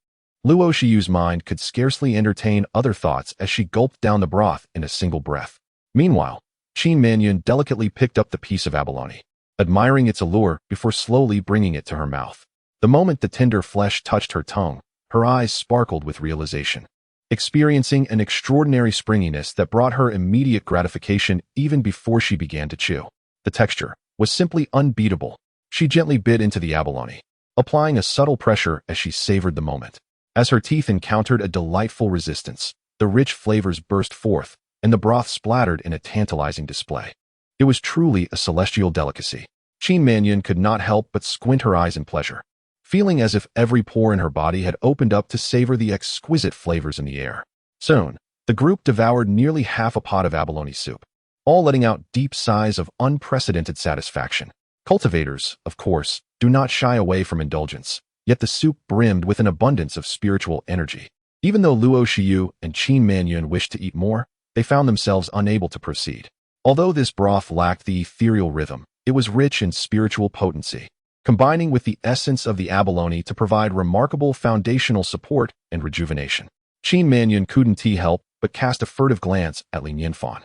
Luo Xiu's mind could scarcely entertain other thoughts as she gulped down the broth in a single breath. Meanwhile, Qin Manyun delicately picked up the piece of abalone, admiring its allure before slowly bringing it to her mouth. The moment the tender flesh touched her tongue, her eyes sparkled with realization, experiencing an extraordinary springiness that brought her immediate gratification even before she began to chew. The texture was simply unbeatable. She gently bit into the abalone, applying a subtle pressure as she savored the moment. As her teeth encountered a delightful resistance, the rich flavors burst forth, and the broth splattered in a tantalizing display. It was truly a celestial delicacy. Qin Mannion could not help but squint her eyes in pleasure, feeling as if every pore in her body had opened up to savor the exquisite flavors in the air. Soon, the group devoured nearly half a pot of abalone soup, all letting out deep sighs of unprecedented satisfaction. Cultivators, of course, do not shy away from indulgence, yet the soup brimmed with an abundance of spiritual energy. Even though Luo Shiyu and Qin Mannion wished to eat more, they found themselves unable to proceed. Although this broth lacked the ethereal rhythm, it was rich in spiritual potency, combining with the essence of the abalone to provide remarkable foundational support and rejuvenation. Qin Mannion couldn't help but cast a furtive glance at Li Nianfan,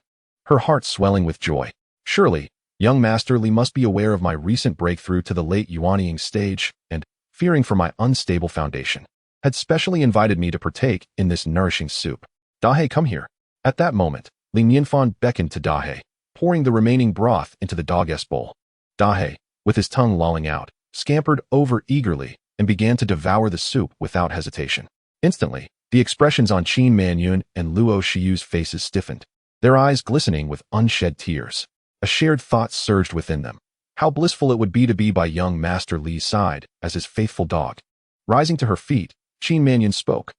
her heart swelling with joy. Surely, young Master Li must be aware of my recent breakthrough to the late Yuanying stage and, fearing for my unstable foundation, had specially invited me to partake in this nourishing soup. Dahe, come here. At that moment, Li Nianfan beckoned to Dahe, pouring the remaining broth into the dog-s bowl. Dahe, with his tongue lolling out, scampered over eagerly and began to devour the soup without hesitation. Instantly, the expressions on Qin Mannion and Luo Shiyu's faces stiffened, their eyes glistening with unshed tears. A shared thought surged within them. How blissful it would be to be by young Master Li's side as his faithful dog. Rising to her feet, Qin Mannion spoke.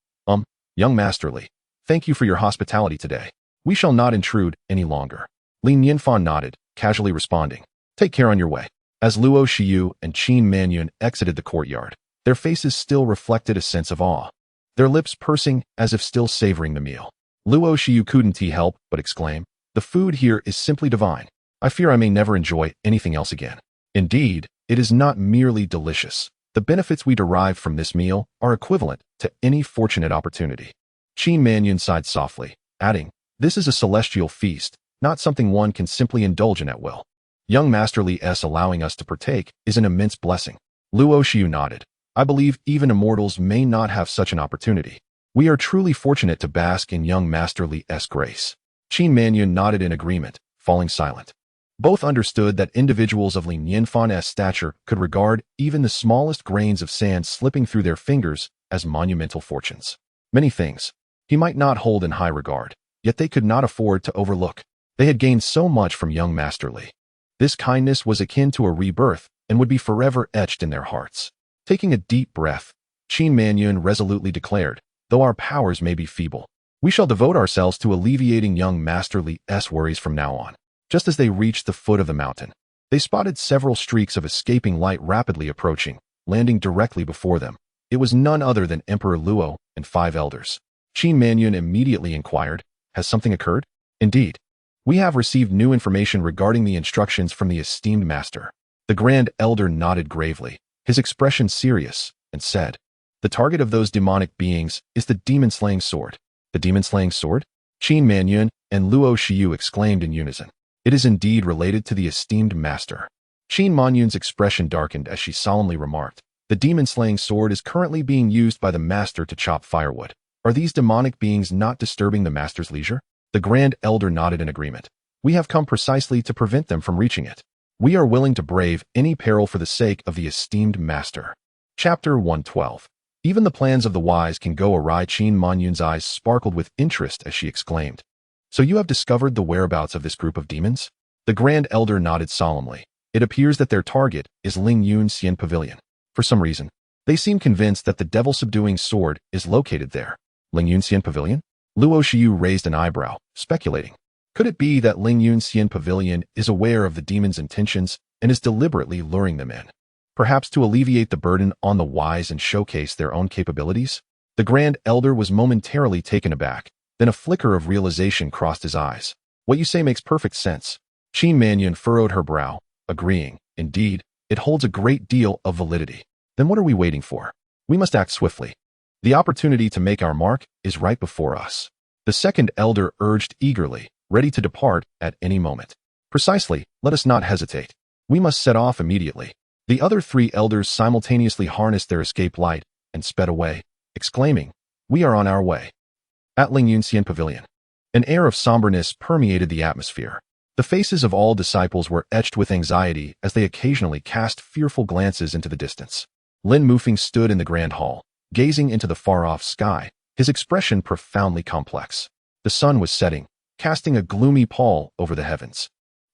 Young Master Li, thank you for your hospitality today. We shall not intrude any longer. Li Nianfan nodded, casually responding. Take care on your way. As Luo Shiyu and Qin Mannion exited the courtyard, their faces still reflected a sense of awe, their lips pursing as if still savoring the meal. Luo Shiyu couldn't help but exclaim, the food here is simply divine. I fear I may never enjoy anything else again. Indeed, it is not merely delicious. The benefits we derive from this meal are equivalent to any fortunate opportunity. Qin Mannion sighed softly, adding, this is a celestial feast, not something one can simply indulge in at will. Young Master Li's allowing us to partake is an immense blessing. Luo Shiyu nodded. I believe even immortals may not have such an opportunity. We are truly fortunate to bask in young Master Li's grace. Qin Mannion nodded in agreement, falling silent. Both understood that individuals of Li Nianfan's stature could regard even the smallest grains of sand slipping through their fingers as monumental fortunes. Many things he might not hold in high regard, yet they could not afford to overlook. They had gained so much from young Master Li. This kindness was akin to a rebirth and would be forever etched in their hearts. Taking a deep breath, Qin Mannion resolutely declared, though our powers may be feeble, we shall devote ourselves to alleviating young Master Li's worries from now on. Just as they reached the foot of the mountain, they spotted several streaks of escaping light rapidly approaching, landing directly before them. It was none other than Emperor Luo and 5 elders. Qin Mannion immediately inquired, has something occurred? Indeed. We have received new information regarding the instructions from the esteemed master. The Grand Elder nodded gravely, his expression serious, and said, the target of those demonic beings is the demon-slaying sword. The demon-slaying sword? Qin Mannion and Luo Shiyu exclaimed in unison. It is indeed related to the esteemed master. Qin Manyun's expression darkened as she solemnly remarked, the demon-slaying sword is currently being used by the master to chop firewood. Are these demonic beings not disturbing the master's leisure? The Grand Elder nodded in agreement. We have come precisely to prevent them from reaching it. We are willing to brave any peril for the sake of the esteemed master. Chapter 112. Even the plans of the wise can go awry. Qin Manyun's eyes sparkled with interest as she exclaimed. So you have discovered the whereabouts of this group of demons? The Grand Elder nodded solemnly. It appears that their target is Ling Yunxian Pavilion. For some reason, they seem convinced that the devil-subduing sword is located there. Ling Yunxian Pavilion? Luo Shiyu raised an eyebrow, speculating. Could it be that Ling Yunxian Pavilion is aware of the demon's intentions and is deliberately luring them in? Perhaps to alleviate the burden on the wise and showcase their own capabilities? The Grand Elder was momentarily taken aback. Then a flicker of realization crossed his eyes. What you say makes perfect sense. Qin Mannion furrowed her brow, agreeing. Indeed, it holds a great deal of validity. Then what are we waiting for? We must act swiftly. The opportunity to make our mark is right before us. The second elder urged eagerly, ready to depart at any moment. Precisely, let us not hesitate. We must set off immediately. The other 3 elders simultaneously harnessed their escape light and sped away, exclaiming, we are on our way. At Ling Yunxian Pavilion, an air of somberness permeated the atmosphere. The faces of all disciples were etched with anxiety as they occasionally cast fearful glances into the distance. Lin Mufeng stood in the grand hall, gazing into the far-off sky, his expression profoundly complex. The sun was setting, casting a gloomy pall over the heavens.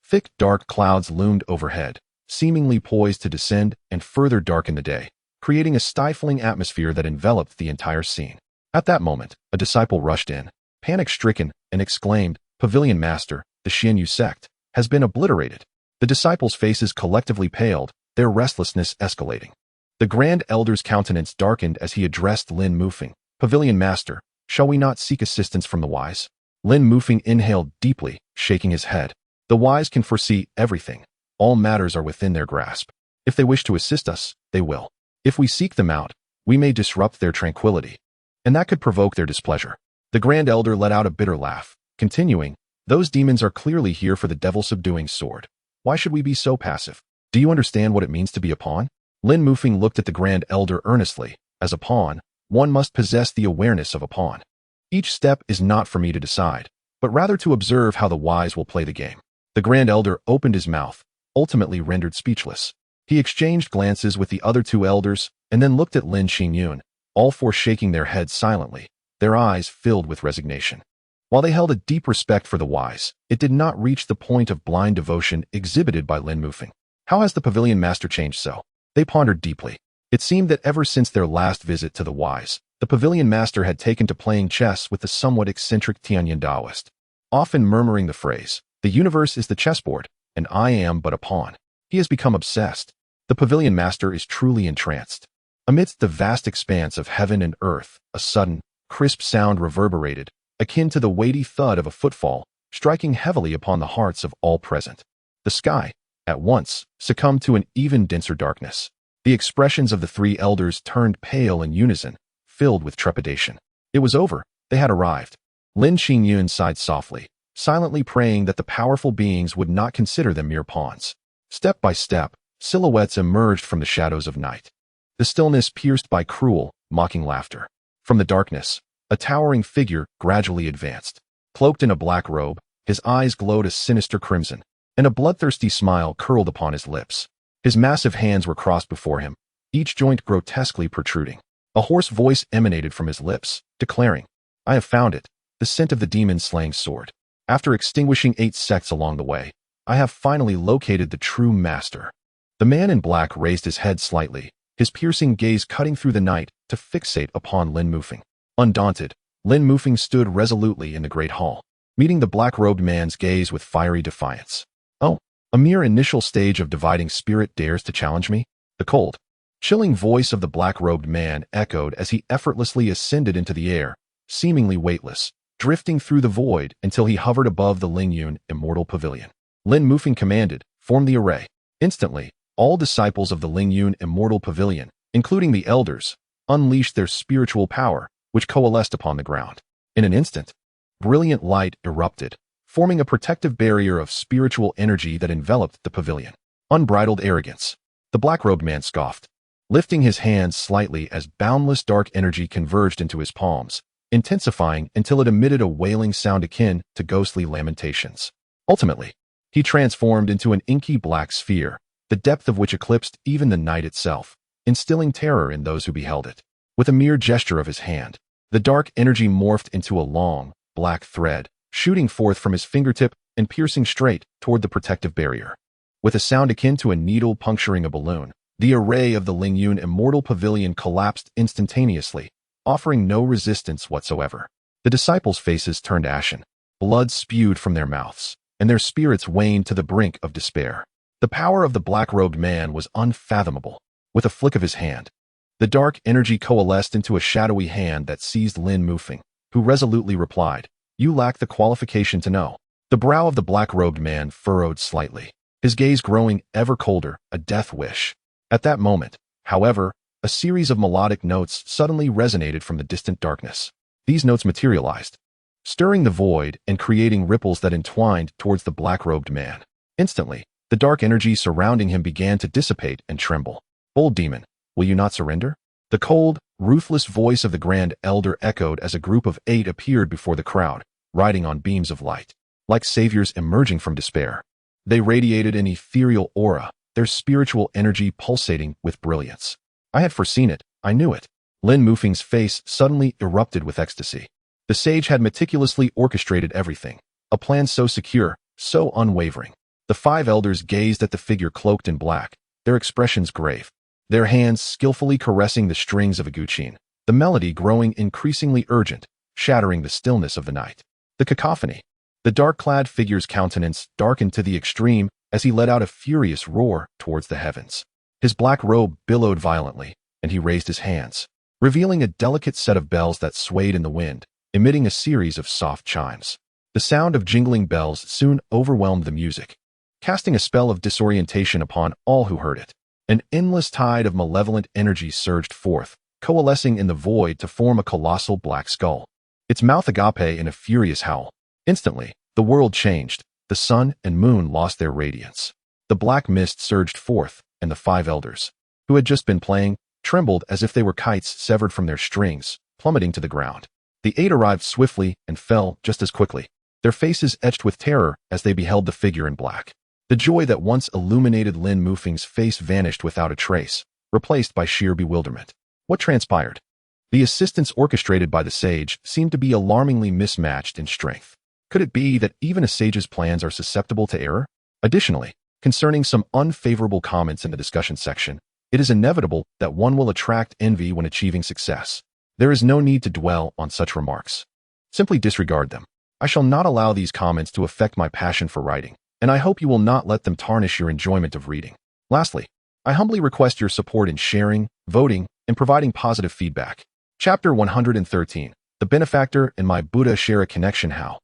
Thick, dark clouds loomed overhead, seemingly poised to descend and further darken the day, creating a stifling atmosphere that enveloped the entire scene. At that moment, a disciple rushed in, panic-stricken, and exclaimed, "Pavilion Master, the Xianyu sect has been obliterated." The disciples' faces collectively paled, their restlessness escalating. The Grand Elder's countenance darkened as he addressed Lin Mufeng. "Pavilion Master, shall we not seek assistance from the wise?" Lin Mufeng inhaled deeply, shaking his head. "The wise can foresee everything. All matters are within their grasp. If they wish to assist us, they will. If we seek them out, we may disrupt their tranquility, and that could provoke their displeasure." The Grand Elder let out a bitter laugh, continuing, "Those demons are clearly here for the devil-subduing sword. Why should we be so passive? Do you understand what it means to be a pawn?" Lin Mufeng looked at the Grand Elder earnestly. "As a pawn, one must possess the awareness of a pawn. Each step is not for me to decide, but rather to observe how the wise will play the game." The Grand Elder opened his mouth, ultimately rendered speechless. He exchanged glances with the other two elders and then looked at Lin Xingyun, all four shaking their heads silently, their eyes filled with resignation. While they held a deep respect for the wise, it did not reach the point of blind devotion exhibited by Lin Mufeng. How has the Pavilion Master changed so? They pondered deeply. It seemed that ever since their last visit to the wise, the Pavilion Master had taken to playing chess with the somewhat eccentric Tianyin Taoist, often murmuring the phrase, "The universe is the chessboard, and I am but a pawn." He has become obsessed. The Pavilion Master is truly entranced. Amidst the vast expanse of heaven and earth, a sudden, crisp sound reverberated, akin to the weighty thud of a footfall, striking heavily upon the hearts of all present. The sky, at once, succumbed to an even denser darkness. The expressions of the three elders turned pale in unison, filled with trepidation. It was over. They had arrived. Lin Xingyun sighed softly, silently praying that the powerful beings would not consider them mere pawns. Step by step, silhouettes emerged from the shadows of night, the stillness pierced by cruel, mocking laughter. From the darkness, a towering figure gradually advanced. Cloaked in a black robe, his eyes glowed a sinister crimson, and a bloodthirsty smile curled upon his lips. His massive hands were crossed before him, each joint grotesquely protruding. A hoarse voice emanated from his lips, declaring, "I have found it, the scent of the demon-slaying sword. After extinguishing 8 sects along the way, I have finally located the true master." The man in black raised his head slightly, his piercing gaze cutting through the night to fixate upon Lin Mufeng. Undaunted, Lin Mufeng stood resolutely in the great hall, meeting the black-robed man's gaze with fiery defiance. "Oh, a mere initial stage of dividing spirit dares to challenge me?" The cold, chilling voice of the black-robed man echoed as he effortlessly ascended into the air, seemingly weightless, drifting through the void until he hovered above the Lingyun Immortal Pavilion. Lin Mufeng commanded, "Form the array." Instantly, all disciples of the Lingyun Immortal Pavilion, including the elders, unleashed their spiritual power, which coalesced upon the ground. In an instant, brilliant light erupted, forming a protective barrier of spiritual energy that enveloped the pavilion. Unbridled arrogance. The black-robed man scoffed, lifting his hands slightly as boundless dark energy converged into his palms, intensifying until it emitted a wailing sound akin to ghostly lamentations. Ultimately, he transformed into an inky black sphere, the depth of which eclipsed even the night itself, instilling terror in those who beheld it. With a mere gesture of his hand, the dark energy morphed into a long, black thread, shooting forth from his fingertip and piercing straight toward the protective barrier. With a sound akin to a needle puncturing a balloon, the array of the Lingyun Immortal Pavilion collapsed instantaneously, offering no resistance whatsoever. The disciples' faces turned ashen, blood spewed from their mouths, and their spirits waned to the brink of despair. The power of the black-robed man was unfathomable. With a flick of his hand, the dark energy coalesced into a shadowy hand that seized Lin Mufeng, who resolutely replied, "You lack the qualification to know." The brow of the black-robed man furrowed slightly, his gaze growing ever colder, a death wish. At that moment, however, a series of melodic notes suddenly resonated from the distant darkness. These notes materialized, stirring the void and creating ripples that entwined towards the black-robed man. Instantly, the dark energy surrounding him began to dissipate and tremble. "Bold demon, will you not surrender?" The cold, ruthless voice of the Grand Elder echoed as a group of 8 appeared before the crowd, riding on beams of light. Like saviors emerging from despair, they radiated an ethereal aura, their spiritual energy pulsating with brilliance. "I had foreseen it, I knew it." Lin Mufeng's face suddenly erupted with ecstasy. The sage had meticulously orchestrated everything, a plan so secure, so unwavering. The five elders gazed at the figure cloaked in black, their expressions grave, their hands skillfully caressing the strings of a guqin, the melody growing increasingly urgent, shattering the stillness of the night. The cacophony. The dark-clad figure's countenance darkened to the extreme as he let out a furious roar towards the heavens. His black robe billowed violently, and he raised his hands, revealing a delicate set of bells that swayed in the wind, emitting a series of soft chimes. The sound of jingling bells soon overwhelmed the music, casting a spell of disorientation upon all who heard it. An endless tide of malevolent energy surged forth, coalescing in the void to form a colossal black skull, its mouth agape in a furious howl. Instantly, the world changed. The sun and moon lost their radiance. The black mist surged forth, and the five elders, who had just been playing, trembled as if they were kites severed from their strings, plummeting to the ground. The eight arrived swiftly and fell just as quickly, their faces etched with terror as they beheld the figure in black. The joy that once illuminated Lin Mufeng's face vanished without a trace, replaced by sheer bewilderment. What transpired? The assistance orchestrated by the sage seemed to be alarmingly mismatched in strength. Could it be that even a sage's plans are susceptible to error? Additionally, concerning some unfavorable comments in the discussion section, it is inevitable that one will attract envy when achieving success. There is no need to dwell on such remarks. Simply disregard them. I shall not allow these comments to affect my passion for writing, and I hope you will not let them tarnish your enjoyment of reading. Lastly, I humbly request your support in sharing, voting, and providing positive feedback. Chapter 113. The Benefactor and My Buddha Share a Connection. How?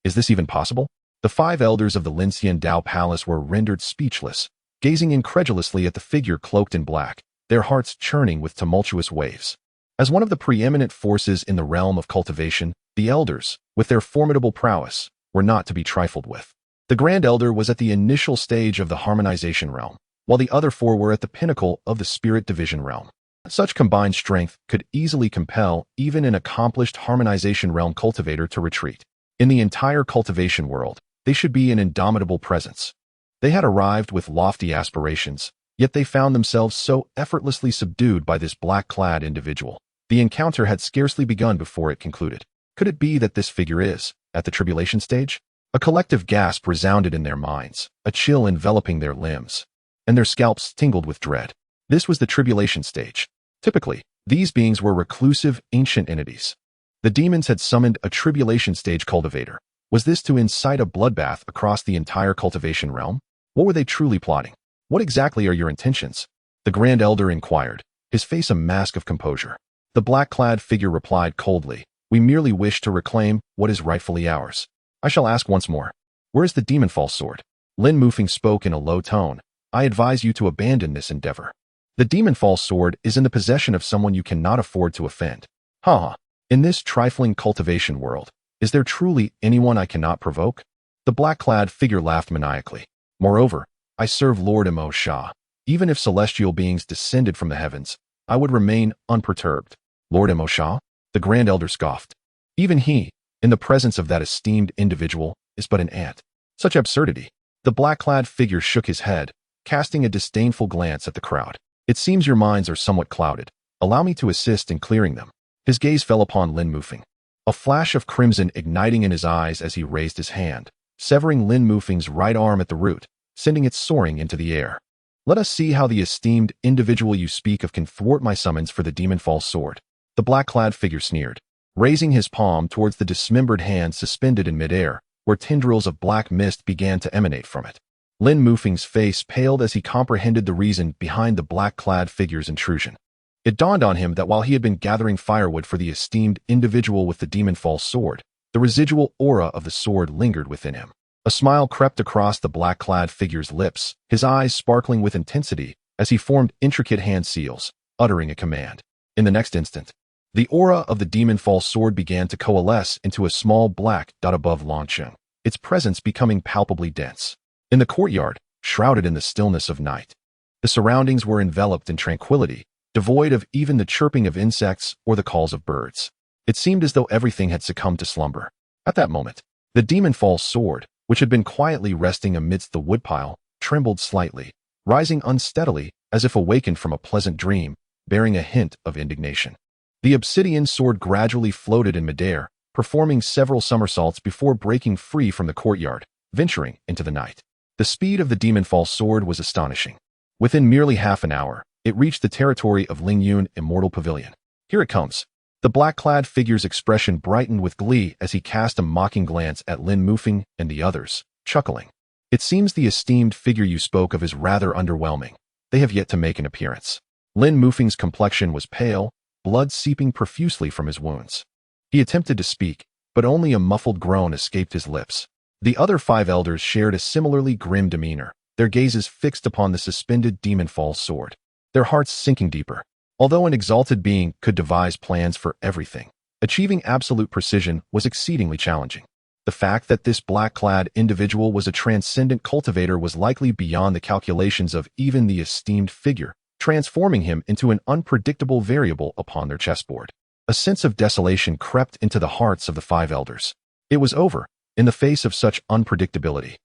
Is this even possible? The five elders of the Linxian Dao Palace were rendered speechless, gazing incredulously at the figure cloaked in black, their hearts churning with tumultuous waves. As one of the preeminent forces in the realm of cultivation, the elders, with their formidable prowess, were not to be trifled with. The Grand Elder was at the initial stage of the harmonization realm, while the other four were at the pinnacle of the spirit division realm. Such combined strength could easily compel even an accomplished harmonization realm cultivator to retreat. In the entire cultivation world, they should be an indomitable presence. They had arrived with lofty aspirations, yet they found themselves so effortlessly subdued by this black-clad individual. The encounter had scarcely begun before it concluded. Could it be that this figure is, at the tribulation stage? A collective gasp resounded in their minds, a chill enveloping their limbs, and their scalps tingled with dread. This was the tribulation stage. Typically, these beings were reclusive, ancient entities. The demons had summoned a tribulation stage cultivator. Was this to incite a bloodbath across the entire cultivation realm? What were they truly plotting? What exactly are your intentions? The Grand Elder inquired, his face a mask of composure. The black-clad figure replied coldly, "We merely wish to reclaim what is rightfully ours." I shall ask once more, where is the Demonfall sword? Lin Mufeng spoke in a low tone. I advise you to abandon this endeavor. The Demonfall sword is in the possession of someone you cannot afford to offend. Ha! In this trifling cultivation world, is there truly anyone I cannot provoke? The black-clad figure laughed maniacally. Moreover, I serve Lord Imo Sha. Even if celestial beings descended from the heavens, I would remain unperturbed. Lord Imo Sha? The Grand Elder scoffed. Even he, in the presence of that esteemed individual, is but an ant. Such absurdity. The black-clad figure shook his head, casting a disdainful glance at the crowd. It seems your minds are somewhat clouded. Allow me to assist in clearing them. His gaze fell upon Lin Mufeng, a flash of crimson igniting in his eyes as he raised his hand, severing Lin Mufeng's right arm at the root, sending it soaring into the air. Let us see how the esteemed individual you speak of can thwart my summons for the Demonfall sword. The black-clad figure sneered, raising his palm towards the dismembered hand suspended in midair, where tendrils of black mist began to emanate from it. Lin Mufeng's face paled as he comprehended the reason behind the black-clad figure's intrusion. It dawned on him that while he had been gathering firewood for the esteemed individual with the Demonfall sword, the residual aura of the sword lingered within him. A smile crept across the black-clad figure's lips, his eyes sparkling with intensity as he formed intricate hand seals, uttering a command. In the next instant, the aura of the Demonfall sword began to coalesce into a small black dot above Longcheng, its presence becoming palpably dense. In the courtyard, shrouded in the stillness of night, the surroundings were enveloped in tranquility, devoid of even the chirping of insects or the calls of birds. It seemed as though everything had succumbed to slumber. At that moment, the Demonfall sword, which had been quietly resting amidst the woodpile, trembled slightly, rising unsteadily as if awakened from a pleasant dream, bearing a hint of indignation. The obsidian sword gradually floated in midair, performing several somersaults before breaking free from the courtyard, venturing into the night. The speed of the demon-fall sword was astonishing. Within merely half an hour, it reached the territory of Lingyun Immortal Pavilion. Here it comes. The black-clad figure's expression brightened with glee as he cast a mocking glance at Lin Mufeng and the others, chuckling. It seems the esteemed figure you spoke of is rather underwhelming. They have yet to make an appearance. Lin Mufeng's complexion was pale, blood seeping profusely from his wounds. He attempted to speak, but only a muffled groan escaped his lips. The other 5 elders shared a similarly grim demeanor, their gazes fixed upon the suspended demon-fall sword, their hearts sinking deeper. Although an exalted being could devise plans for everything, achieving absolute precision was exceedingly challenging. The fact that this black-clad individual was a transcendent cultivator was likely beyond the calculations of even the esteemed figure, transforming him into an unpredictable variable upon their chessboard. A sense of desolation crept into the hearts of the 5 elders. It was over. In the face of such unpredictability,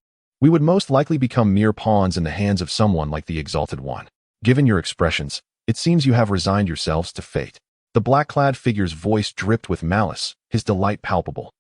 we would most likely become mere pawns in the hands of someone like the Exalted One. Given your expressions, it seems you have resigned yourselves to fate. The black-clad figure's voice dripped with malice, his delight palpable.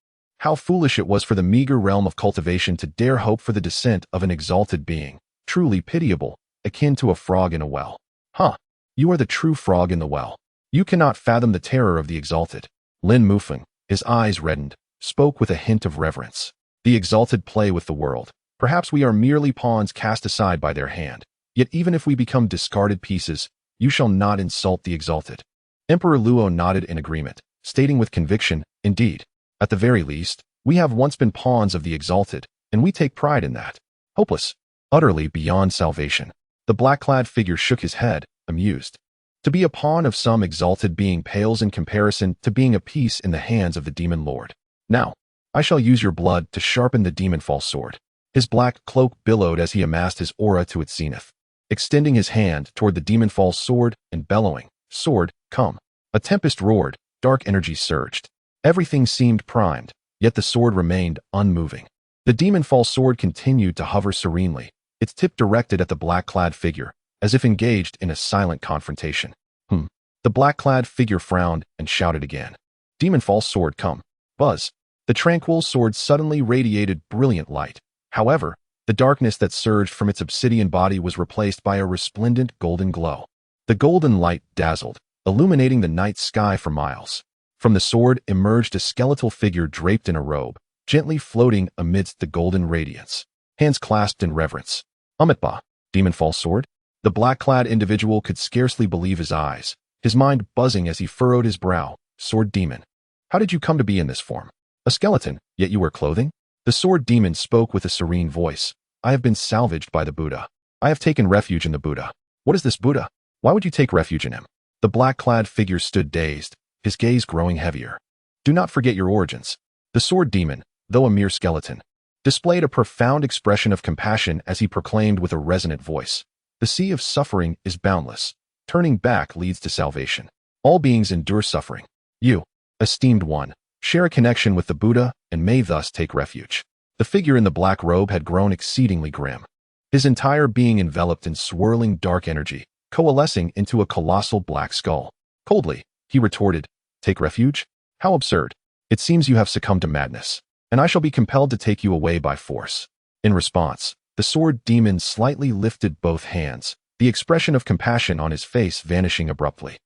How foolish it was for the meager realm of cultivation to dare hope for the descent of an exalted being, truly pitiable, akin to a frog in a well. Huh! You are the true frog in the well. You cannot fathom the terror of the exalted. Lin Mufeng, his eyes reddened, spoke with a hint of reverence. The exalted play with the world. Perhaps we are merely pawns cast aside by their hand. Yet even if we become discarded pieces, you shall not insult the exalted. Emperor Luo nodded in agreement, stating with conviction, indeed, at the very least, we have once been pawns of the exalted, and we take pride in that. Hopeless, utterly beyond salvation. The black-clad figure shook his head, amused. To be a pawn of some exalted being pales in comparison to being a piece in the hands of the demon lord. Now, I shall use your blood to sharpen the demon-fall sword. His black cloak billowed as he amassed his aura to its zenith, extending his hand toward the demon-fall sword and bellowing, "Sword, come." A tempest roared, dark energy surged. Everything seemed primed, yet the sword remained unmoving. The demon-fall sword continued to hover serenely, its tip directed at the black-clad figure, as if engaged in a silent confrontation. The black-clad figure frowned and shouted again. "Demon-fall sword, come." Buzz. The tranquil sword suddenly radiated brilliant light. However, the darkness that surged from its obsidian body was replaced by a resplendent golden glow. The golden light dazzled, illuminating the night sky for miles. From the sword emerged a skeletal figure draped in a robe, gently floating amidst the golden radiance, hands clasped in reverence. Amitba, demon-fall sword? The black-clad individual could scarcely believe his eyes, his mind buzzing as he furrowed his brow. Sword demon. How did you come to be in this form? A skeleton, yet you wear clothing? The sword demon spoke with a serene voice. I have been salvaged by the Buddha. I have taken refuge in the Buddha. What is this Buddha? Why would you take refuge in him? The black-clad figure stood dazed, his gaze growing heavier. Do not forget your origins. The sword demon, though a mere skeleton, displayed a profound expression of compassion as he proclaimed with a resonant voice. The sea of suffering is boundless. Turning back leads to salvation. All beings endure suffering. You, esteemed one, share a connection with the Buddha and may thus take refuge. The figure in the black robe had grown exceedingly grim, his entire being enveloped in swirling dark energy, coalescing into a colossal black skull. Coldly, he retorted, "Take refuge? How absurd. It seems you have succumbed to madness, and I shall be compelled to take you away by force." In response, the sword demon slightly lifted both hands, the expression of compassion on his face vanishing abruptly.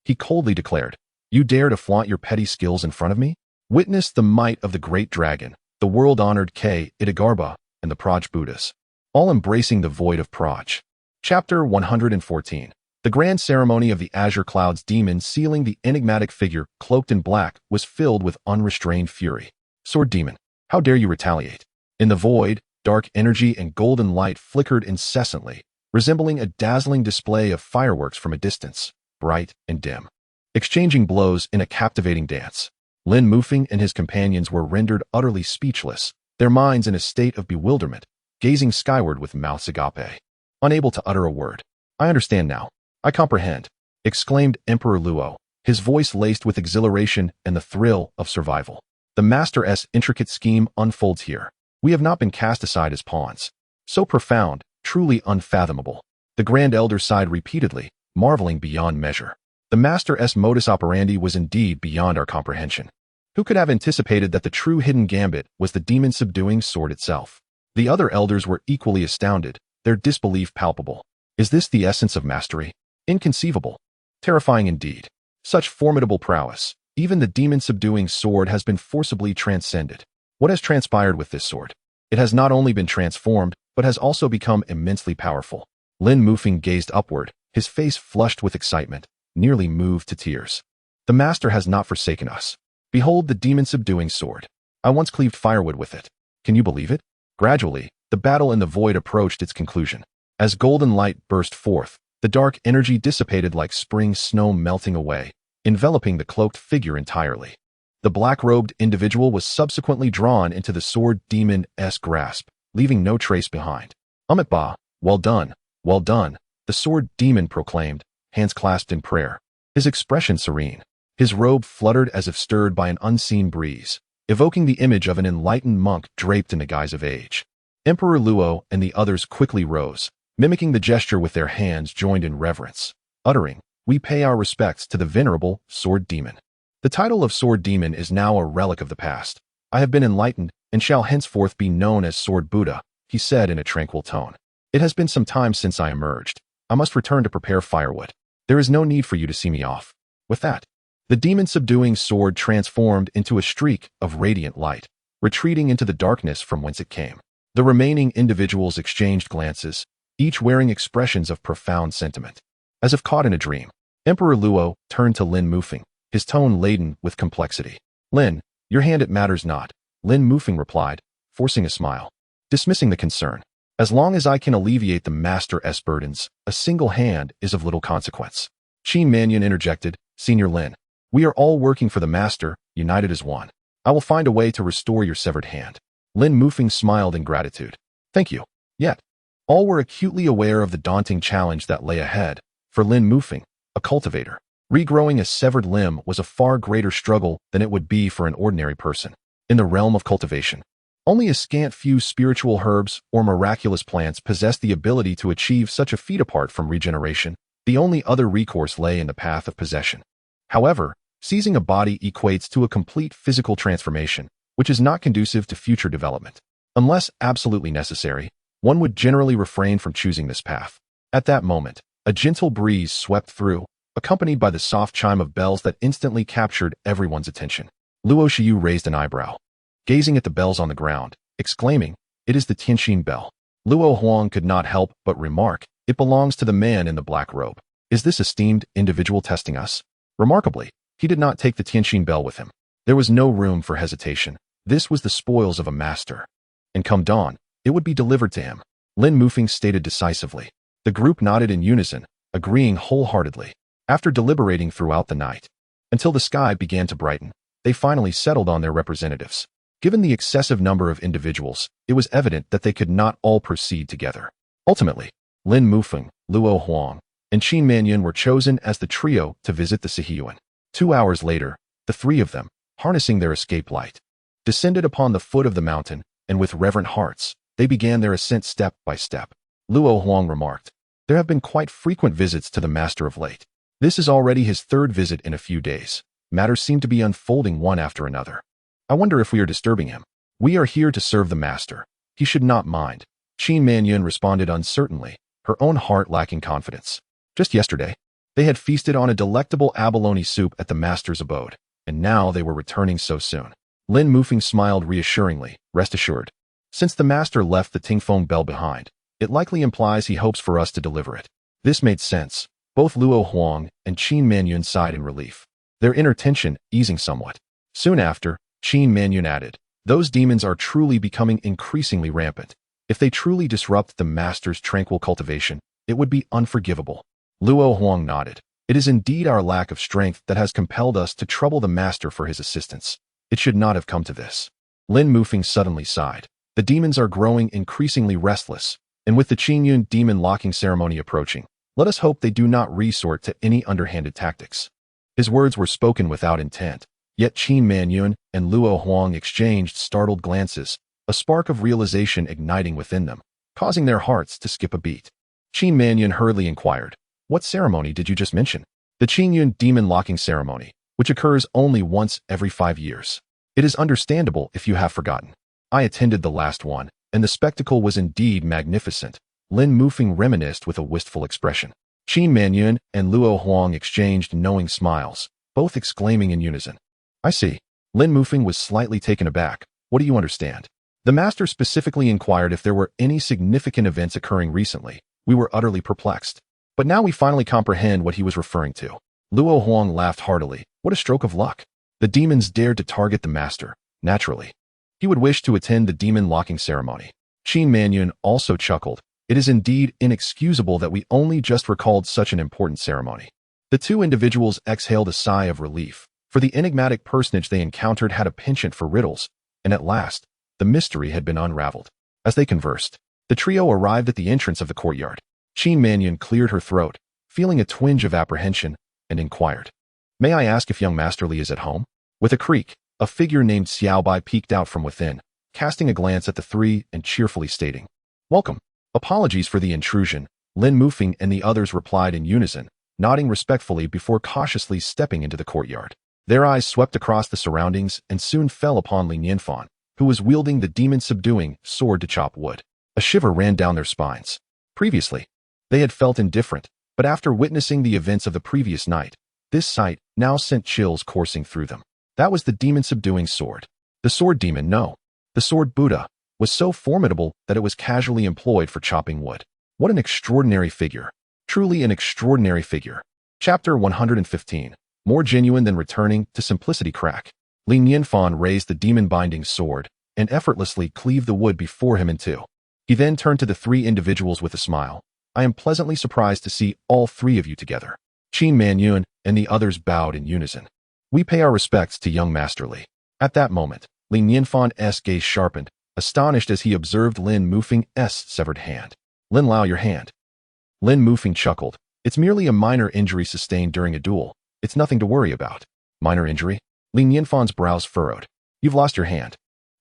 He coldly declared, "You dare to flaunt your petty skills in front of me? Witness the might of the great dragon, the world-honored K. Itagarba, and the Praj Buddhas, all embracing the void of Praj." Chapter 114. The grand ceremony of the azure cloud's demon sealing the enigmatic figure cloaked in black was filled with unrestrained fury. Sword demon, how dare you retaliate? In the void, dark energy and golden light flickered incessantly, resembling a dazzling display of fireworks from a distance, bright and dim, exchanging blows in a captivating dance. Lin Mufeng and his companions were rendered utterly speechless, their minds in a state of bewilderment, gazing skyward with mouths agape, unable to utter a word. "I understand now. I comprehend," exclaimed Emperor Luo, his voice laced with exhilaration and the thrill of survival. "The Master's intricate scheme unfolds here. We have not been cast aside as pawns. So profound, truly unfathomable." The Grand Elder sighed repeatedly, marveling beyond measure. The Master's modus operandi was indeed beyond our comprehension. Who could have anticipated that the true hidden gambit was the demon-subduing sword itself? The other elders were equally astounded, their disbelief palpable. Is this the essence of mastery? Inconceivable. Terrifying indeed. Such formidable prowess. Even the demon-subduing sword has been forcibly transcended. What has transpired with this sword? It has not only been transformed, but has also become immensely powerful. Lin Mufeng gazed upward, his face flushed with excitement, nearly moved to tears. The master has not forsaken us. Behold the demon-subduing sword. I once cleaved firewood with it. Can you believe it? Gradually, the battle in the void approached its conclusion. As golden light burst forth, the dark energy dissipated like spring snow melting away, enveloping the cloaked figure entirely. The black-robed individual was subsequently drawn into the sword demon's grasp, leaving no trace behind. Ba, well done, well done, the sword demon proclaimed, hands clasped in prayer. His expression serene. His robe fluttered as if stirred by an unseen breeze, evoking the image of an enlightened monk draped in the guise of age. Emperor Luo and the others quickly rose, mimicking the gesture with their hands joined in reverence, uttering, "We pay our respects to the venerable sword demon." The title of sword demon is now a relic of the past. I have been enlightened and shall henceforth be known as Sword Buddha, he said in a tranquil tone. It has been some time since I emerged. I must return to prepare firewood. There is no need for you to see me off. With that, the demon-subduing sword transformed into a streak of radiant light, retreating into the darkness from whence it came. The remaining individuals exchanged glances, each wearing expressions of profound sentiment. As if caught in a dream, Emperor Luo turned to Lin Mufeng, his tone laden with complexity. "Lin, your hand it matters not," Lin Mufeng replied, forcing a smile. Dismissing the concern. "As long as I can alleviate the master's burdens, a single hand is of little consequence." Qin Mannion interjected, "Senior Lin, we are all working for the master, united as one. I will find a way to restore your severed hand." Lin Mufeng smiled in gratitude. "Thank you." Yet, all were acutely aware of the daunting challenge that lay ahead. For Lin Mufeng, a cultivator, regrowing a severed limb was a far greater struggle than it would be for an ordinary person. In the realm of cultivation, only a scant few spiritual herbs or miraculous plants possessed the ability to achieve such a feat. Apart from regeneration, the only other recourse lay in the path of possession. However, seizing a body equates to a complete physical transformation, which is not conducive to future development. Unless absolutely necessary, one would generally refrain from choosing this path. At that moment, a gentle breeze swept through, accompanied by the soft chime of bells that instantly captured everyone's attention. Luo Shiyu raised an eyebrow, gazing at the bells on the ground, exclaiming, "It is the Tianxin bell." Luo Huang could not help but remark, "It belongs to the man in the black robe. Is this esteemed individual testing us?" Remarkably, he did not take the Tianxin bell with him. There was no room for hesitation. This was the spoils of a master. And come dawn, it would be delivered to him. Lin Mufeng stated decisively. The group nodded in unison, agreeing wholeheartedly. After deliberating throughout the night, until the sky began to brighten, they finally settled on their representatives. Given the excessive number of individuals, it was evident that they could not all proceed together. Ultimately, Lin Mufeng, Luo Huang, and Qin Mannion were chosen as the trio to visit the Sihiyuan. 2 hours later, the three of them, harnessing their escape light, descended upon the foot of the mountain, and with reverent hearts, they began their ascent step by step. Luo Huang remarked, "There have been quite frequent visits to the master of late. This is already his third visit in a few days. Matters seem to be unfolding one after another. I wonder if we are disturbing him." "We are here to serve the master. He should not mind," Qin Mannion responded uncertainly, her own heart lacking confidence. Just yesterday, they had feasted on a delectable abalone soup at the master's abode, and now they were returning so soon. Lin Mufeng smiled reassuringly, "Rest assured. Since the master left the Tingfeng bell behind, it likely implies he hopes for us to deliver it." This made sense. Both Luo Huang and Qin Mannion sighed in relief, their inner tension easing somewhat. Soon after, Qin Mannion added, "Those demons are truly becoming increasingly rampant. If they truly disrupt the master's tranquil cultivation, it would be unforgivable." Luo Huang nodded. "It is indeed our lack of strength that has compelled us to trouble the master for his assistance. It should not have come to this." Lin Mufeng suddenly sighed. The demons are growing increasingly restless, and with the Qingyun demon locking ceremony approaching, let us hope they do not resort to any underhanded tactics. His words were spoken without intent, yet Qin Mannion and Luo Huang exchanged startled glances, a spark of realization igniting within them, causing their hearts to skip a beat. Qin Mannion hurriedly inquired, "What ceremony did you just mention?" "The Qingyun demon locking ceremony, which occurs only once every 5 years. It is understandable if you have forgotten. I attended the last one, and the spectacle was indeed magnificent. Lin Mufeng reminisced with a wistful expression. Qin Manyun and Luo Huang exchanged knowing smiles, both exclaiming in unison. I see. Lin Mufeng was slightly taken aback. What do you understand? The master specifically inquired if there were any significant events occurring recently. We were utterly perplexed. But now we finally comprehend what he was referring to. Luo Huang laughed heartily. What a stroke of luck. The demons dared to target the master. Naturally, he would wish to attend the demon locking ceremony. Qin Manyun also chuckled. It is indeed inexcusable that we only just recalled such an important ceremony. The two individuals exhaled a sigh of relief, for the enigmatic personage they encountered had a penchant for riddles, and at last, the mystery had been unraveled. As they conversed, the trio arrived at the entrance of the courtyard. Qin Manyun cleared her throat, feeling a twinge of apprehension, and inquired, "May I ask if young Master Li is at home?" With a creak, a figure named Xiaobai peeked out from within, casting a glance at the three and cheerfully stating, "Welcome." Apologies for the intrusion, Lin Mufeng and the others replied in unison, nodding respectfully before cautiously stepping into the courtyard. Their eyes swept across the surroundings and soon fell upon Li Nianfan, who was wielding the demon-subduing sword to chop wood. A shiver ran down their spines. Previously, they had felt indifferent, but after witnessing the events of the previous night, this sight now sent chills coursing through them. That was the demon-subduing sword. The sword demon, no. The sword Buddha, was so formidable that it was casually employed for chopping wood. What an extraordinary figure. Truly an extraordinary figure. Chapter 115. More genuine than returning to simplicity crack. Li Nianfan raised the demon-binding sword and effortlessly cleaved the wood before him in two. He then turned to the three individuals with a smile. I am pleasantly surprised to see all three of you together. Qin Manyun and the others bowed in unison. We pay our respects to young Master Li. At that moment, Li Nianfan's gaze sharpened, astonished as he observed Lin Mufeng's severed hand. Lin Lao, your hand. Lin Mufeng chuckled. It's merely a minor injury sustained during a duel. It's nothing to worry about. Minor injury? Li Nianfan's brows furrowed. You've lost your hand.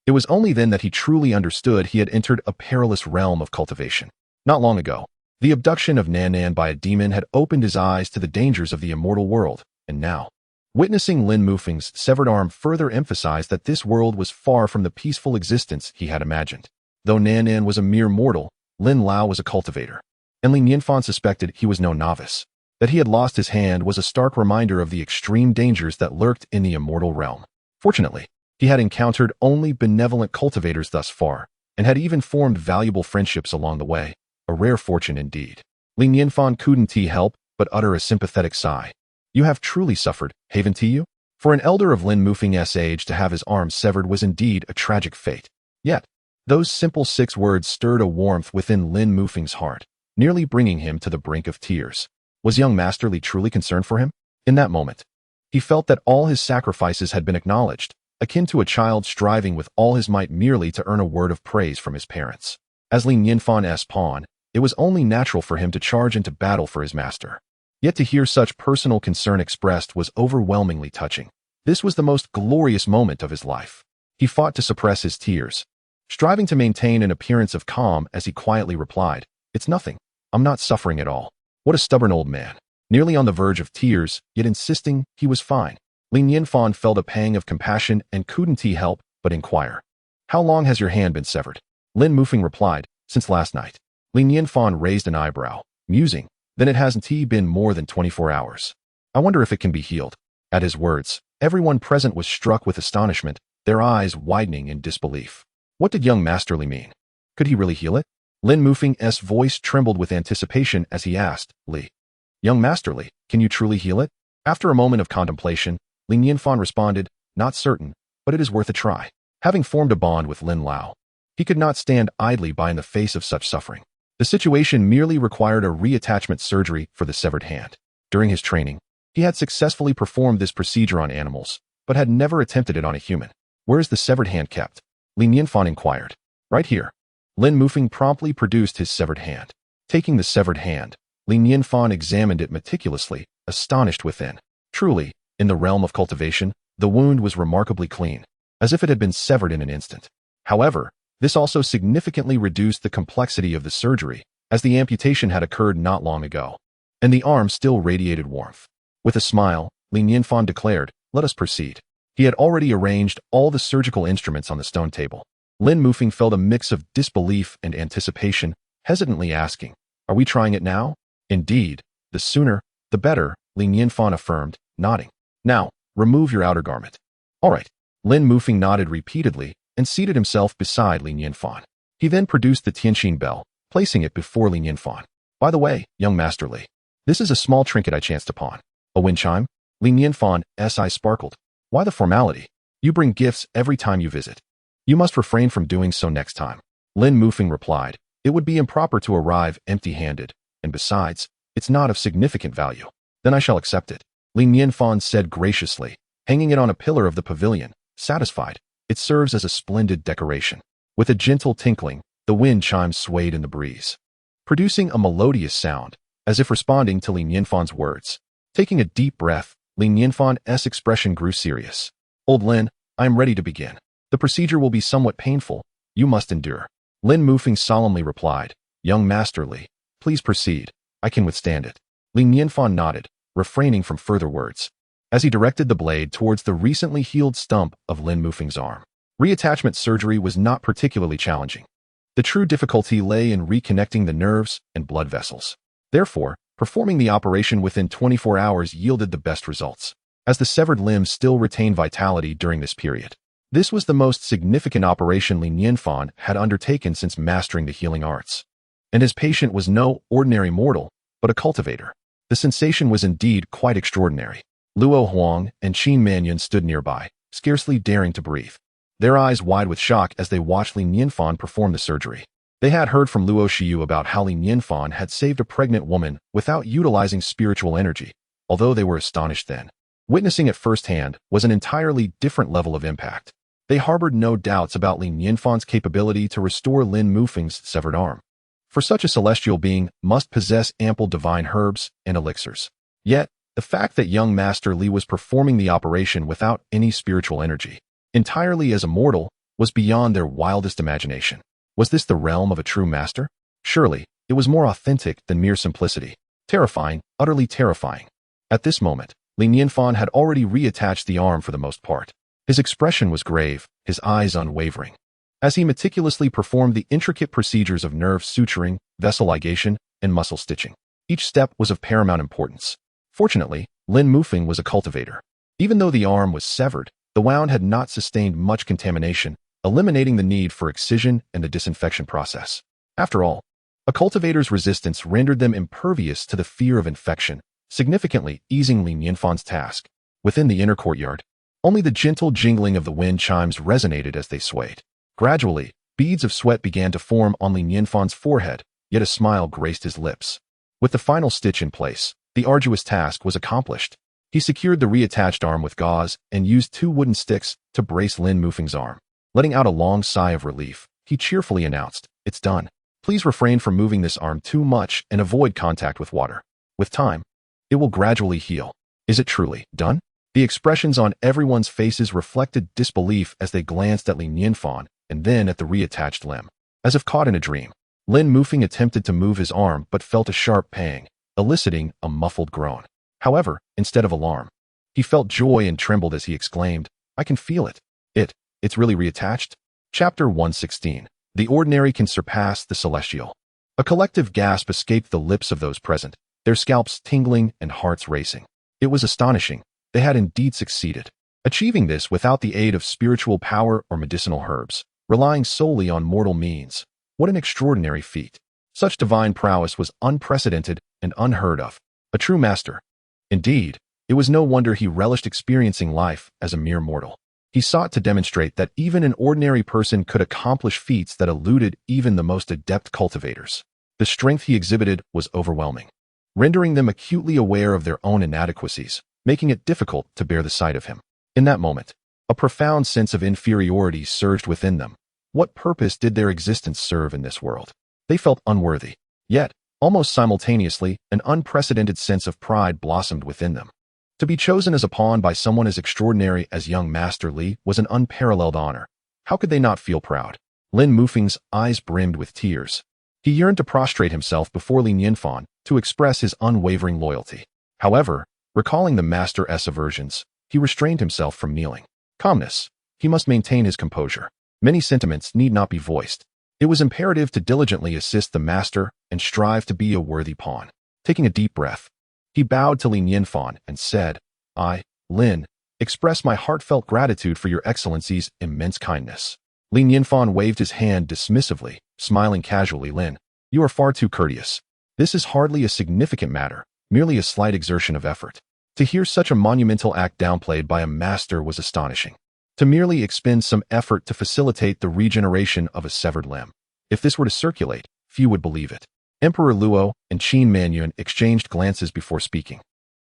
It was only then that he truly understood he had entered a perilous realm of cultivation. Not long ago, the abduction of Nanan by a demon had opened his eyes to the dangers of the immortal world, and now, witnessing Lin Mufeng's severed arm further emphasized that this world was far from the peaceful existence he had imagined. Though Nanan was a mere mortal, Lin Lao was a cultivator, and Li Nianfan suspected he was no novice. That he had lost his hand was a stark reminder of the extreme dangers that lurked in the immortal realm. Fortunately, he had encountered only benevolent cultivators thus far, and had even formed valuable friendships along the way, a rare fortune indeed. Li Nianfan couldn't help but utter a sympathetic sigh. You have truly suffered, haven't you? For an elder of Lin Mufeng's age to have his arm severed was indeed a tragic fate. Yet, those simple 6 words stirred a warmth within Lin Mufeng's heart, nearly bringing him to the brink of tears. Was young Master Li truly concerned for him? In that moment, he felt that all his sacrifices had been acknowledged, akin to a child striving with all his might merely to earn a word of praise from his parents. As Li Nianfan's pawn, it was only natural for him to charge into battle for his master. Yet to hear such personal concern expressed was overwhelmingly touching. This was the most glorious moment of his life. He fought to suppress his tears, striving to maintain an appearance of calm as he quietly replied, It's nothing. I'm not suffering at all. What a stubborn old man. Nearly on the verge of tears, yet insisting he was fine. Li Nianfan felt a pang of compassion and couldn't help but inquire. How long has your hand been severed? Lin Mufeng replied, Since last night. Li Nianfan raised an eyebrow, musing, Then it hasn't been more than 24 hours. I wonder if it can be healed. At his words, everyone present was struck with astonishment, their eyes widening in disbelief. What did young Master Li mean? Could he really heal it? Lin Mufeng's voice trembled with anticipation as he asked, Li, young Master Li, can you truly heal it? After a moment of contemplation, Li Nianfan responded, Not certain, but it is worth a try. Having formed a bond with Lin Lao, he could not stand idly by in the face of such suffering. The situation merely required a reattachment surgery for the severed hand. During his training, he had successfully performed this procedure on animals, but had never attempted it on a human. Where is the severed hand kept? Li Nianfan inquired. Right here. Lin Mufeng promptly produced his severed hand. Taking the severed hand, Li Nianfan examined it meticulously, astonished within. Truly, in the realm of cultivation, the wound was remarkably clean, as if it had been severed in an instant. However, this also significantly reduced the complexity of the surgery, as the amputation had occurred not long ago, and the arm still radiated warmth. With a smile, Li Nianfan declared, Let us proceed. He had already arranged all the surgical instruments on the stone table. Lin Mufeng felt a mix of disbelief and anticipation, hesitantly asking, "Are we trying it now?" "Indeed, the sooner, the better," Li Nianfan affirmed, nodding. "Now, remove your outer garment." "All right." Lin Mufeng nodded repeatedly and seated himself beside Li Nianfan. He then produced the Tianqin bell, placing it before Li Nianfan. "By the way, young Master Li, this is a small trinket I chanced upon." "A wind chime?" Li Nianfan's eyes sparkled. "Why the formality? You bring gifts every time you visit. You must refrain from doing so next time." Lin Mufeng replied, "It would be improper to arrive empty-handed, and besides, it's not of significant value." "Then I shall accept it," Li Nianfan said graciously, hanging it on a pillar of the pavilion, satisfied. "It serves as a splendid decoration." With a gentle tinkling, the wind chimes swayed in the breeze, producing a melodious sound, as if responding to Li Nianfan's words. Taking a deep breath, Li Nianfan's expression grew serious. "Old Lin, I am ready to begin. The procedure will be somewhat painful. You must endure." Lin Mufeng solemnly replied, "Young Master Li, please proceed. I can withstand it." Li Nianfan nodded, refraining from further words, as he directed the blade towards the recently healed stump of Lin Mufeng's arm. Reattachment surgery was not particularly challenging. The true difficulty lay in reconnecting the nerves and blood vessels. Therefore, performing the operation within 24 hours yielded the best results, as the severed limbs still retained vitality during this period. This was the most significant operation Li Nianfan had undertaken since mastering the healing arts. And his patient was no ordinary mortal, but a cultivator. The sensation was indeed quite extraordinary. Luo Huang and Qin Manyan stood nearby, scarcely daring to breathe, their eyes wide with shock as they watched Li Nianfan perform the surgery. They had heard from Luo Xiu about how Li Nianfan had saved a pregnant woman without utilizing spiritual energy, although they were astonished then. Witnessing it firsthand was an entirely different level of impact. They harbored no doubts about Li Nianfan's capability to restore Lin Mufeng's severed arm. For such a celestial being must possess ample divine herbs and elixirs. Yet, the fact that young Master Li was performing the operation without any spiritual energy, entirely as a mortal, was beyond their wildest imagination. Was this the realm of a true master? Surely, it was more authentic than mere simplicity. Terrifying, utterly terrifying. At this moment, Li Nianfan had already reattached the arm for the most part. His expression was grave, his eyes unwavering, as he meticulously performed the intricate procedures of nerve suturing, vessel ligation, and muscle stitching. Each step was of paramount importance. Fortunately, Lin Mufeng was a cultivator. Even though the arm was severed, the wound had not sustained much contamination, eliminating the need for excision and the disinfection process. After all, a cultivator's resistance rendered them impervious to the fear of infection, significantly easing Li Nianfan's task. Within the inner courtyard, only the gentle jingling of the wind chimes resonated as they swayed. Gradually, beads of sweat began to form on Li Nianfan's forehead, yet a smile graced his lips. With the final stitch in place, the arduous task was accomplished. He secured the reattached arm with gauze and used 2 wooden sticks to brace Lin Mufeng's arm. Letting out a long sigh of relief, he cheerfully announced, "It's done. Please refrain from moving this arm too much and avoid contact with water. With time, it will gradually heal." "Is it truly done?" The expressions on everyone's faces reflected disbelief as they glanced at Li Nianfan and then at the reattached limb. As if caught in a dream, Lin Mufeng attempted to move his arm but felt a sharp pang, eliciting a muffled groan. However, instead of alarm, he felt joy and trembled as he exclaimed, "I can feel it. It's really reattached?" Chapter 116. The ordinary can surpass the celestial. A collective gasp escaped the lips of those present, their scalps tingling and hearts racing. It was astonishing. They had indeed succeeded, achieving this without the aid of spiritual power or medicinal herbs, relying solely on mortal means. What an extraordinary feat. Such divine prowess was unprecedented and unheard of. A true master. Indeed, it was no wonder he relished experiencing life as a mere mortal. He sought to demonstrate that even an ordinary person could accomplish feats that eluded even the most adept cultivators. The strength he exhibited was overwhelming, rendering them acutely aware of their own inadequacies, making it difficult to bear the sight of him. In that moment, a profound sense of inferiority surged within them. What purpose did their existence serve in this world? They felt unworthy. Yet, almost simultaneously, an unprecedented sense of pride blossomed within them. To be chosen as a pawn by someone as extraordinary as young Master Li was an unparalleled honor. How could they not feel proud? Lin Mufeng's eyes brimmed with tears. He yearned to prostrate himself before Li Nianfan to express his unwavering loyalty. However, recalling the master's aversions, he restrained himself from kneeling. Calmness. He must maintain his composure. Many sentiments need not be voiced. It was imperative to diligently assist the master and strive to be a worthy pawn. Taking a deep breath, he bowed to Lin Nianfan and said, I, Lin, express my heartfelt gratitude for your excellency's immense kindness. Lin Nianfan waved his hand dismissively, smiling casually. Lin, you are far too courteous. This is hardly a significant matter, merely a slight exertion of effort. To hear such a monumental act downplayed by a master was astonishing. To merely expend some effort to facilitate the regeneration of a severed limb. If this were to circulate, few would believe it. Emperor Luo and Qin Manyun exchanged glances before speaking.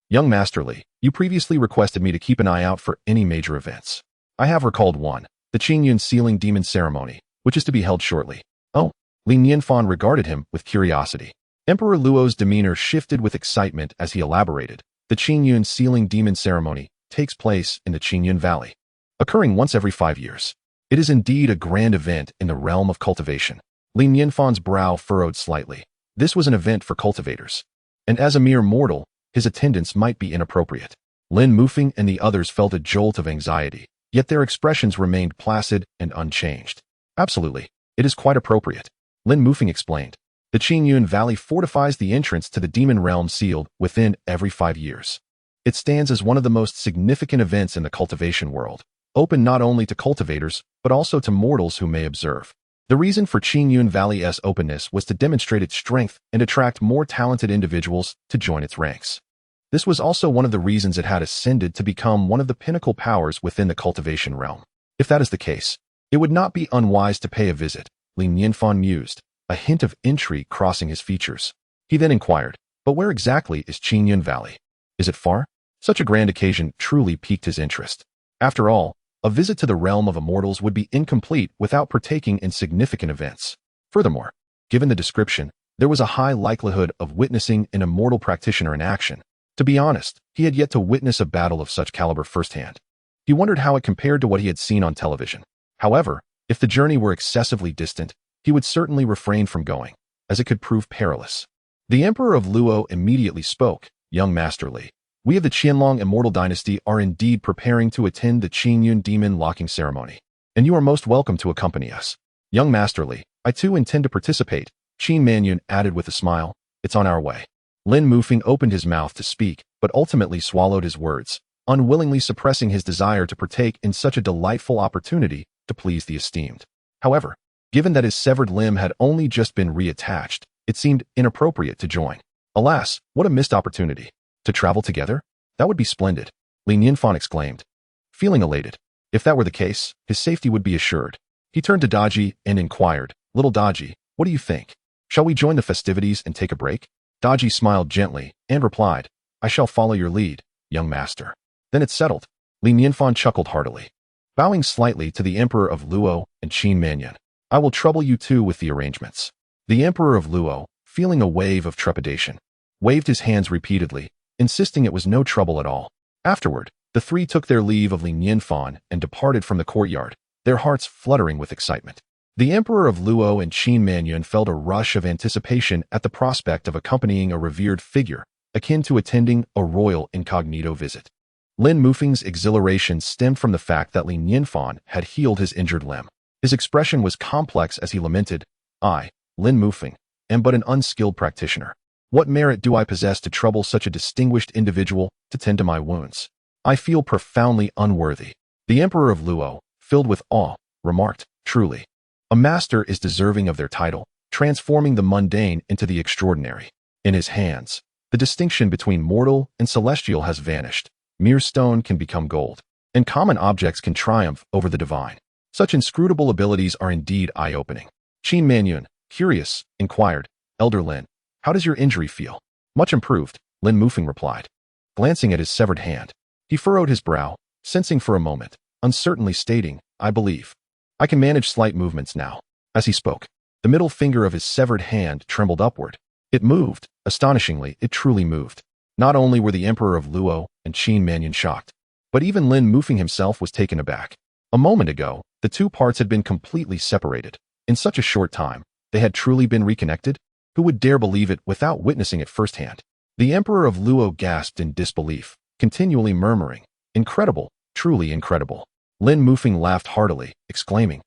Young Master Li, you previously requested me to keep an eye out for any major events. I have recalled one, the Qingyun sealing demon ceremony, which is to be held shortly. Oh, Li Nianfan regarded him with curiosity. Emperor Luo's demeanor shifted with excitement as he elaborated. The Qingyun sealing demon ceremony takes place in the Qingyun Valley, occurring once every 5 years. It is indeed a grand event in the realm of cultivation. Li Nianfan's brow furrowed slightly. This was an event for cultivators, and as a mere mortal, his attendance might be inappropriate. Lin Mufeng and the others felt a jolt of anxiety, yet their expressions remained placid and unchanged. Absolutely, it is quite appropriate, Lin Mufeng explained. The Qingyun Valley fortifies the entrance to the demon realm sealed within every 5 years. It stands as one of the most significant events in the cultivation world, open not only to cultivators, but also to mortals who may observe. The reason for Qingyun Valley's openness was to demonstrate its strength and attract more talented individuals to join its ranks. This was also one of the reasons it had ascended to become one of the pinnacle powers within the cultivation realm. If that is the case, it would not be unwise to pay a visit, Li Nianfan mused, a hint of intrigue crossing his features. He then inquired, but where exactly is Qingyun Valley? Is it far? Such a grand occasion truly piqued his interest. After all, a visit to the realm of immortals would be incomplete without partaking in significant events. Furthermore, given the description, there was a high likelihood of witnessing an immortal practitioner in action. To be honest, he had yet to witness a battle of such caliber firsthand. He wondered how it compared to what he had seen on television. However, if the journey were excessively distant, he would certainly refrain from going, as it could prove perilous. The Emperor of Luo immediately spoke, Young Master Li. We of the Qianlong Immortal Dynasty are indeed preparing to attend the Qingyun Demon Locking Ceremony, and you are most welcome to accompany us. Young Master Li, I too intend to participate, Qin Manyun added with a smile. It's on our way. Lin Mufeng opened his mouth to speak, but ultimately swallowed his words, unwillingly suppressing his desire to partake in such a delightful opportunity to please the esteemed. However, given that his severed limb had only just been reattached, it seemed inappropriate to join. Alas, what a missed opportunity. To travel together? That would be splendid, Li Nianfan exclaimed, feeling elated. If that were the case, his safety would be assured. He turned to Daji and inquired, Little Daji, what do you think? Shall we join the festivities and take a break? Daji smiled gently and replied, I shall follow your lead, young master. Then it's settled. Li Nianfan chuckled heartily. Bowing slightly to the Emperor of Luo and Qin Manyun, I will trouble you too with the arrangements. The Emperor of Luo, feeling a wave of trepidation, waved his hands repeatedly, insisting it was no trouble at all. Afterward, the three took their leave of Li Nianfan and departed from the courtyard, their hearts fluttering with excitement. The Emperor of Luo and Qin Manyun felt a rush of anticipation at the prospect of accompanying a revered figure, akin to attending a royal incognito visit. Lin Mufeng's exhilaration stemmed from the fact that Li Nianfan had healed his injured limb. His expression was complex as he lamented, I, Lin Mufeng, am but an unskilled practitioner. What merit do I possess to trouble such a distinguished individual to tend to my wounds? I feel profoundly unworthy. The Emperor of Luo, filled with awe, remarked, Truly, a master is deserving of their title, transforming the mundane into the extraordinary. In his hands, the distinction between mortal and celestial has vanished. Mere stone can become gold, and common objects can triumph over the divine. Such inscrutable abilities are indeed eye-opening. Qin Manyun, curious, inquired, Elder Lin, how does your injury feel? Much improved, Lin Mufeng replied. Glancing at his severed hand, he furrowed his brow, sensing for a moment, uncertainly stating, I believe. I can manage slight movements now. As he spoke, the middle finger of his severed hand trembled upward. It moved, astonishingly, it truly moved. Not only were the Emperor of Luo and Qin Manyun shocked, but even Lin Mufeng himself was taken aback. A moment ago, the two parts had been completely separated. In such a short time, they had truly been reconnected? Who would dare believe it without witnessing it firsthand? The Emperor of Luo gasped in disbelief, continually murmuring, Incredible, truly incredible. Lin Mufeng laughed heartily, exclaiming,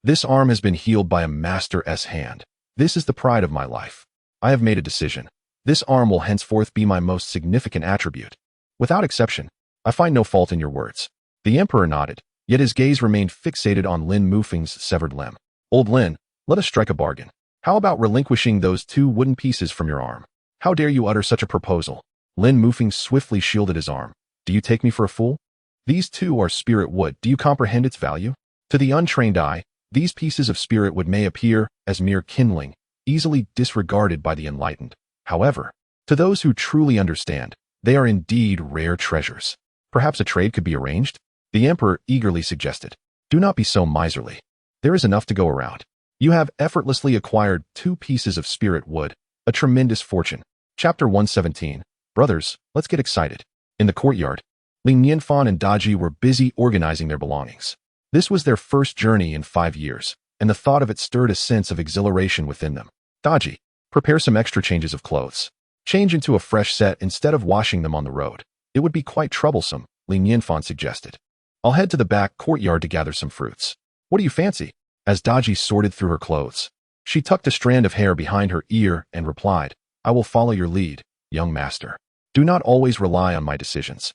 This arm has been healed by a master's hand. This is the pride of my life. I have made a decision. This arm will henceforth be my most significant attribute. Without exception, I find no fault in your words. The emperor nodded, yet his gaze remained fixated on Lin Mufeng's severed limb. Old Lin, let us strike a bargain. How about relinquishing those 2 wooden pieces from your arm? How dare you utter such a proposal? Lin Mufeng swiftly shielded his arm. Do you take me for a fool? These 2 are spirit wood. Do you comprehend its value? To the untrained eye, these pieces of spirit wood may appear as mere kindling, easily disregarded by the enlightened. However, to those who truly understand, they are indeed rare treasures. Perhaps a trade could be arranged? The emperor eagerly suggested. Do not be so miserly. There is enough to go around. You have effortlessly acquired 2 pieces of spirit wood, a tremendous fortune. Chapter 117. Brothers, let's get excited. In the courtyard, Nianfan and Daji were busy organizing their belongings. This was their first journey in 5 years, and the thought of it stirred a sense of exhilaration within them. Daji, prepare some extra changes of clothes. Change into a fresh set instead of washing them on the road. It would be quite troublesome, Nianfan suggested. I'll head to the back courtyard to gather some fruits. What do you fancy? As Daji sorted through her clothes, she tucked a strand of hair behind her ear and replied, I will follow your lead, young master. Do not always rely on my decisions.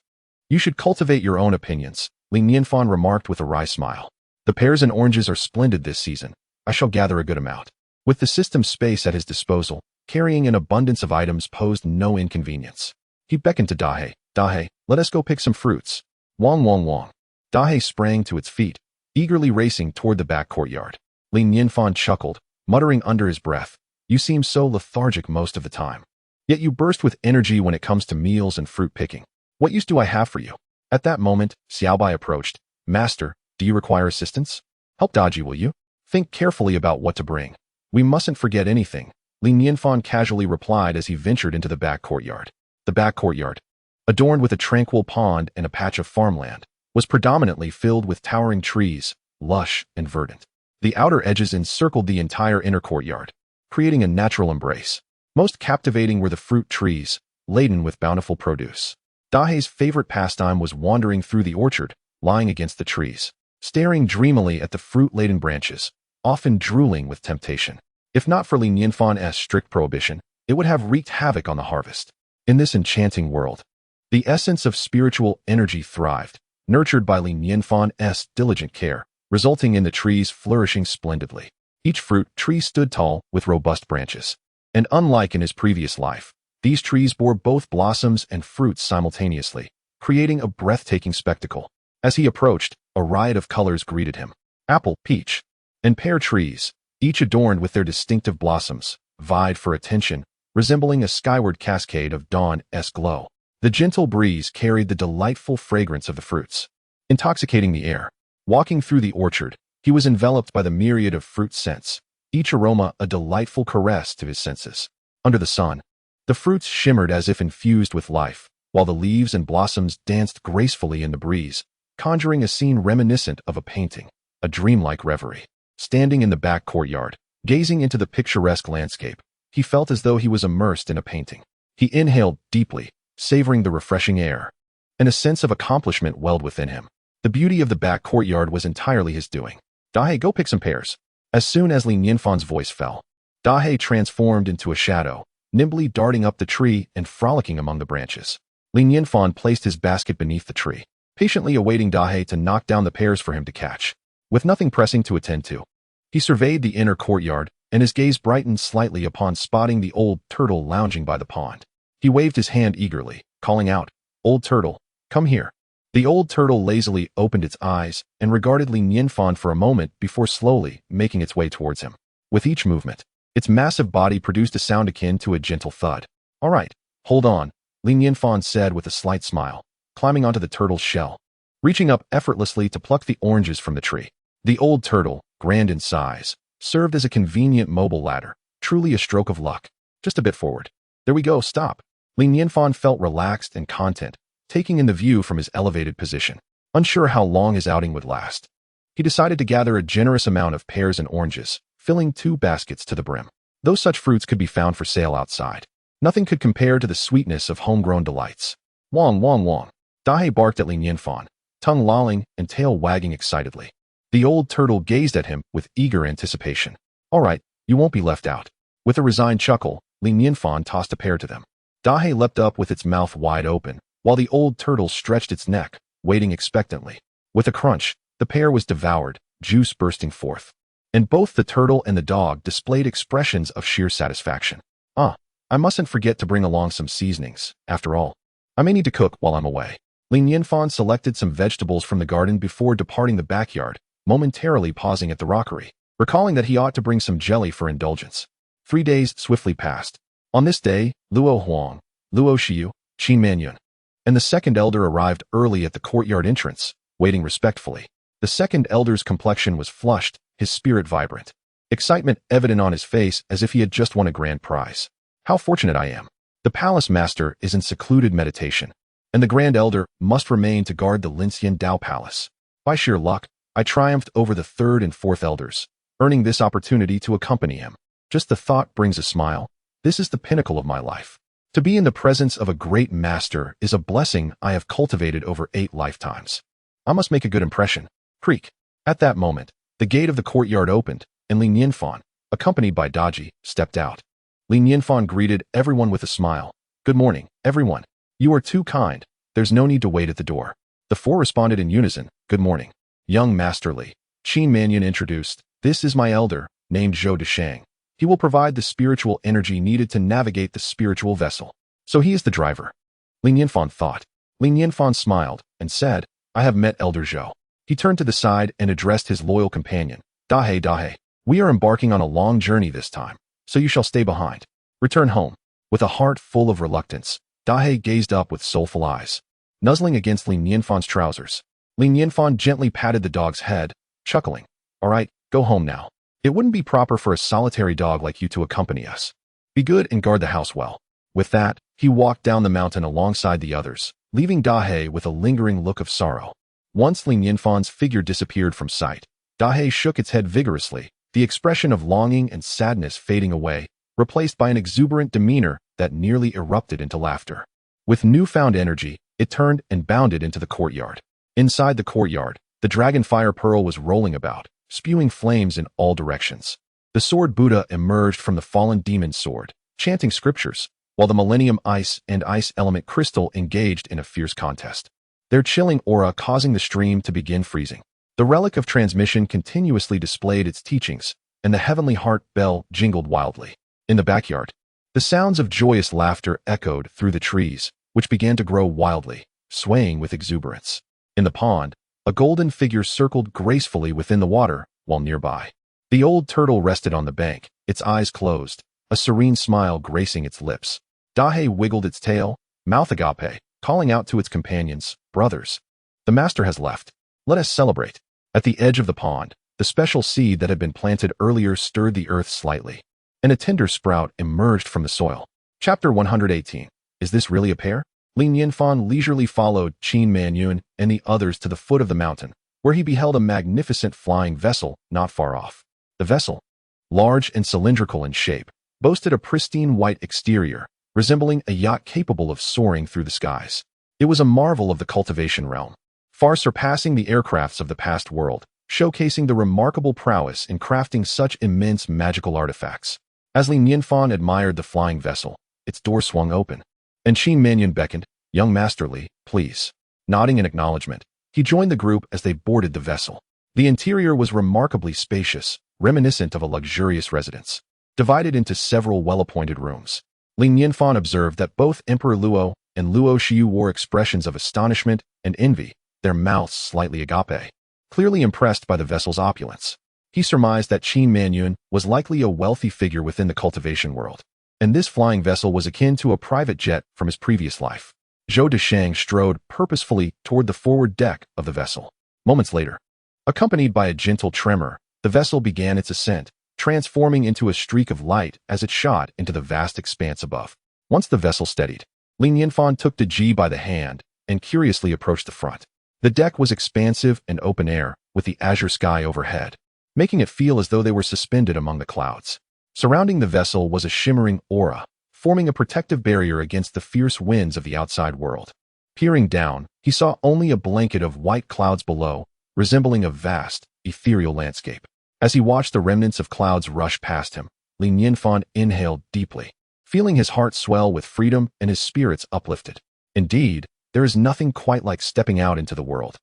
You should cultivate your own opinions, Nianfan remarked with a wry smile. The pears and oranges are splendid this season. I shall gather a good amount. With the system's space at his disposal, carrying an abundance of items posed no inconvenience. He beckoned to Dahe. Dahe, let us go pick some fruits. Wong wong wong. Dahe sprang to its feet, eagerly racing toward the back courtyard. Nianfan chuckled, muttering under his breath, You seem so lethargic most of the time. Yet you burst with energy when it comes to meals and fruit picking. What use do I have for you? At that moment, Xiaobai approached. Master, do you require assistance? Help Daji, will you? Think carefully about what to bring. We mustn't forget anything, Nianfan casually replied as he ventured into the back courtyard. The back courtyard, adorned with a tranquil pond and a patch of farmland, was predominantly filled with towering trees, lush and verdant. The outer edges encircled the entire inner courtyard, creating a natural embrace. Most captivating were the fruit trees, laden with bountiful produce. Dahe's favorite pastime was wandering through the orchard, lying against the trees, staring dreamily at the fruit-laden branches, often drooling with temptation. If not for Nianfan's strict prohibition, it would have wreaked havoc on the harvest. In this enchanting world, the essence of spiritual energy thrived, nurtured by Nianfan's diligent care, resulting in the trees flourishing splendidly. Each fruit tree stood tall with robust branches. And unlike in his previous life, these trees bore both blossoms and fruits simultaneously, creating a breathtaking spectacle. As he approached, a riot of colors greeted him. Apple, peach, and pear trees, each adorned with their distinctive blossoms, vied for attention, resembling a skyward cascade of dawn's glow. The gentle breeze carried the delightful fragrance of the fruits, intoxicating the air. Walking through the orchard, he was enveloped by the myriad of fruit scents, each aroma a delightful caress to his senses. Under the sun, the fruits shimmered as if infused with life, while the leaves and blossoms danced gracefully in the breeze, conjuring a scene reminiscent of a painting, a dreamlike reverie. Standing in the back courtyard, gazing into the picturesque landscape, he felt as though he was immersed in a painting. He inhaled deeply, savoring the refreshing air, and a sense of accomplishment welled within him. The beauty of the back courtyard was entirely his doing. Dahe, go pick some pears. As soon as Nianfan's voice fell, Dahe transformed into a shadow, nimbly darting up the tree and frolicking among the branches. Nianfan placed his basket beneath the tree, patiently awaiting Dahe to knock down the pears for him to catch. With nothing pressing to attend to, he surveyed the inner courtyard, and his gaze brightened slightly upon spotting the old turtle lounging by the pond. He waved his hand eagerly, calling out, Old turtle, come here. The old turtle lazily opened its eyes and regarded Nianfan for a moment before slowly making its way towards him. With each movement, its massive body produced a sound akin to a gentle thud. All right, hold on, Nianfan said with a slight smile, climbing onto the turtle's shell, reaching up effortlessly to pluck the oranges from the tree. The old turtle, grand in size, served as a convenient mobile ladder, truly a stroke of luck. Just a bit forward. There we go, stop. Nianfan felt relaxed and content, taking in the view from his elevated position. Unsure how long his outing would last, he decided to gather a generous amount of pears and oranges, filling 2 baskets to the brim. Though such fruits could be found for sale outside, nothing could compare to the sweetness of homegrown delights. Wong, wong, wong. Dahe barked at Nianfan, tongue lolling and tail wagging excitedly. The old turtle gazed at him with eager anticipation. All right, you won't be left out. With a resigned chuckle, Li Nianfan tossed a pear to them. Dahei leapt up with its mouth wide open, while the old turtle stretched its neck, waiting expectantly. With a crunch, the pear was devoured, juice bursting forth. And both the turtle and the dog displayed expressions of sheer satisfaction. I mustn't forget to bring along some seasonings, after all. I may need to cook while I'm away. Li Nianfan selected some vegetables from the garden before departing the backyard, momentarily pausing at the rockery, recalling that he ought to bring some jelly for indulgence. 3 days swiftly passed. On this day, Luo Huang, Luo Xiu, Qin Manyun, and the second elder arrived early at the courtyard entrance, waiting respectfully. The second elder's complexion was flushed, his spirit vibrant. Excitement evident on his face as if he had just won a grand prize. How fortunate I am. The palace master is in secluded meditation, and the grand elder must remain to guard the Lincian Dao Palace. By sheer luck, I triumphed over the third and fourth elders, earning this opportunity to accompany him. Just the thought brings a smile. This is the pinnacle of my life. To be in the presence of a great master is a blessing I have cultivated over 8 lifetimes. I must make a good impression. Creak. At that moment, the gate of the courtyard opened, and Li Nianfan, accompanied by Daji, stepped out. Li Nianfan greeted everyone with a smile. Good morning, everyone. You are too kind. There's no need to wait at the door. The 4 responded in unison. Good morning. Young Master Li. Qin Manyun introduced. This is my elder, named Zhou Deshang. He will provide the spiritual energy needed to navigate the spiritual vessel. So he is the driver. Li Nianfan thought. Li Nianfan smiled and said, I have met Elder Zhou. He turned to the side and addressed his loyal companion. Dahei, we are embarking on a long journey this time, so you shall stay behind. Return home. With a heart full of reluctance, Dahei gazed up with soulful eyes, nuzzling against Li Nianfan's trousers. Li Nianfan gently patted the dog's head, chuckling. All right, go home now. It wouldn't be proper for a solitary dog like you to accompany us. Be good and guard the house well. With that, he walked down the mountain alongside the others, leaving Dahei with a lingering look of sorrow. Once Li Nianfan's figure disappeared from sight, Dahei shook its head vigorously, the expression of longing and sadness fading away, replaced by an exuberant demeanor that nearly erupted into laughter. With newfound energy, it turned and bounded into the courtyard. Inside the courtyard, the dragonfire pearl was rolling about, spewing flames in all directions. The sword Buddha emerged from the fallen demon's sword, chanting scriptures, while the Millennium Ice and Ice Element Crystal engaged in a fierce contest, their chilling aura causing the stream to begin freezing. The relic of transmission continuously displayed its teachings, and the heavenly heart bell jingled wildly. In the backyard, the sounds of joyous laughter echoed through the trees, which began to grow wildly, swaying with exuberance. In the pond, a golden figure circled gracefully within the water, while nearby, the old turtle rested on the bank, its eyes closed, a serene smile gracing its lips. Dahei wiggled its tail, mouth agape, calling out to its companions, brothers. The master has left. Let us celebrate. At the edge of the pond, the special seed that had been planted earlier stirred the earth slightly, and a tender sprout emerged from the soil. Chapter 118. Is this really a pear? Li Nianfan leisurely followed Qin Manyun and the others to the foot of the mountain, where he beheld a magnificent flying vessel not far off. The vessel, large and cylindrical in shape, boasted a pristine white exterior, resembling a yacht capable of soaring through the skies. It was a marvel of the cultivation realm, far surpassing the aircrafts of the past world, showcasing the remarkable prowess in crafting such immense magical artifacts. As Li Nianfan admired the flying vessel, its door swung open, and Qin Manyun beckoned, Young Master Li, please. Nodding in acknowledgement, he joined the group as they boarded the vessel. The interior was remarkably spacious, reminiscent of a luxurious residence, divided into several well-appointed rooms. Li Nianfan observed that both Emperor Luo and Luo Xiu wore expressions of astonishment and envy, their mouths slightly agape, clearly impressed by the vessel's opulence. He surmised that Qin Manyun was likely a wealthy figure within the cultivation world, and this flying vessel was akin to a private jet from his previous life. Zhou Deshang strode purposefully toward the forward deck of the vessel. Moments later, accompanied by a gentle tremor, the vessel began its ascent, transforming into a streak of light as it shot into the vast expanse above. Once the vessel steadied, Li Nianfan took Daji by the hand and curiously approached the front. The deck was expansive and open air, with the azure sky overhead, making it feel as though they were suspended among the clouds. Surrounding the vessel was a shimmering aura, forming a protective barrier against the fierce winds of the outside world. Peering down, he saw only a blanket of white clouds below, resembling a vast, ethereal landscape. As he watched the remnants of clouds rush past him, Li Nianfan inhaled deeply, feeling his heart swell with freedom and his spirits uplifted. Indeed, there is nothing quite like stepping out into the world.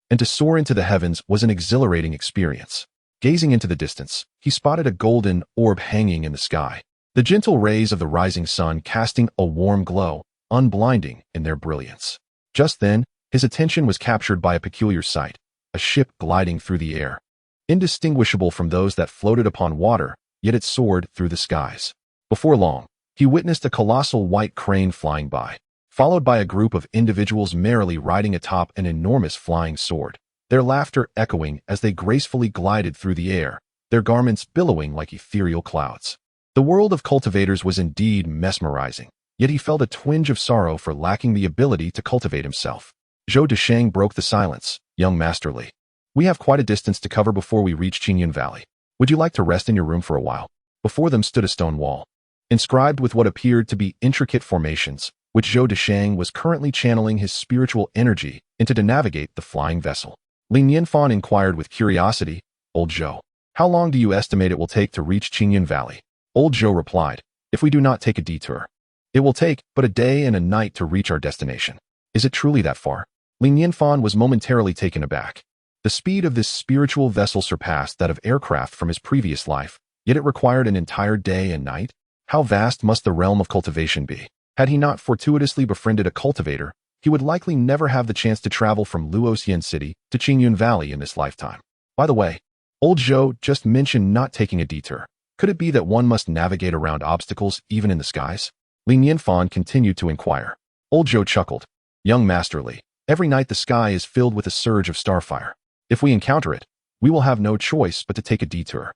And to soar into the heavens was an exhilarating experience. Gazing into the distance, he spotted a golden orb hanging in the sky, the gentle rays of the rising sun casting a warm glow, unblinding in their brilliance. Just then, his attention was captured by a peculiar sight, a ship gliding through the air. Indistinguishable from those that floated upon water, yet it soared through the skies. Before long, he witnessed a colossal white crane flying by, followed by a group of individuals merrily riding atop an enormous flying sword, their laughter echoing as they gracefully glided through the air, their garments billowing like ethereal clouds. The world of cultivators was indeed mesmerizing, yet he felt a twinge of sorrow for lacking the ability to cultivate himself. Zhou Desheng broke the silence. Young Master Li, we have quite a distance to cover before we reach Qingyun Valley. Would you like to rest in your room for a while? Before them stood a stone wall, inscribed with what appeared to be intricate formations, which Zhou Desheng was currently channeling his spiritual energy into to navigate the flying vessel. Li Nianfan inquired with curiosity, Old Zhou, how long do you estimate it will take to reach Qingyun Valley? Old Zhou replied, if we do not take a detour, it will take but a day and a night to reach our destination. Is it truly that far? Li Nianfan was momentarily taken aback. The speed of this spiritual vessel surpassed that of aircraft from his previous life, yet it required an entire day and night. How vast must the realm of cultivation be? Had he not fortuitously befriended a cultivator, he would likely never have the chance to travel from Luoxian City to Qingyun Valley in this lifetime. By the way, Old Zhou just mentioned not taking a detour. Could it be that one must navigate around obstacles even in the skies? Li Nianfan continued to inquire. Old Zhou chuckled. Young Master Li, every night the sky is filled with a surge of starfire. If we encounter it, we will have no choice but to take a detour.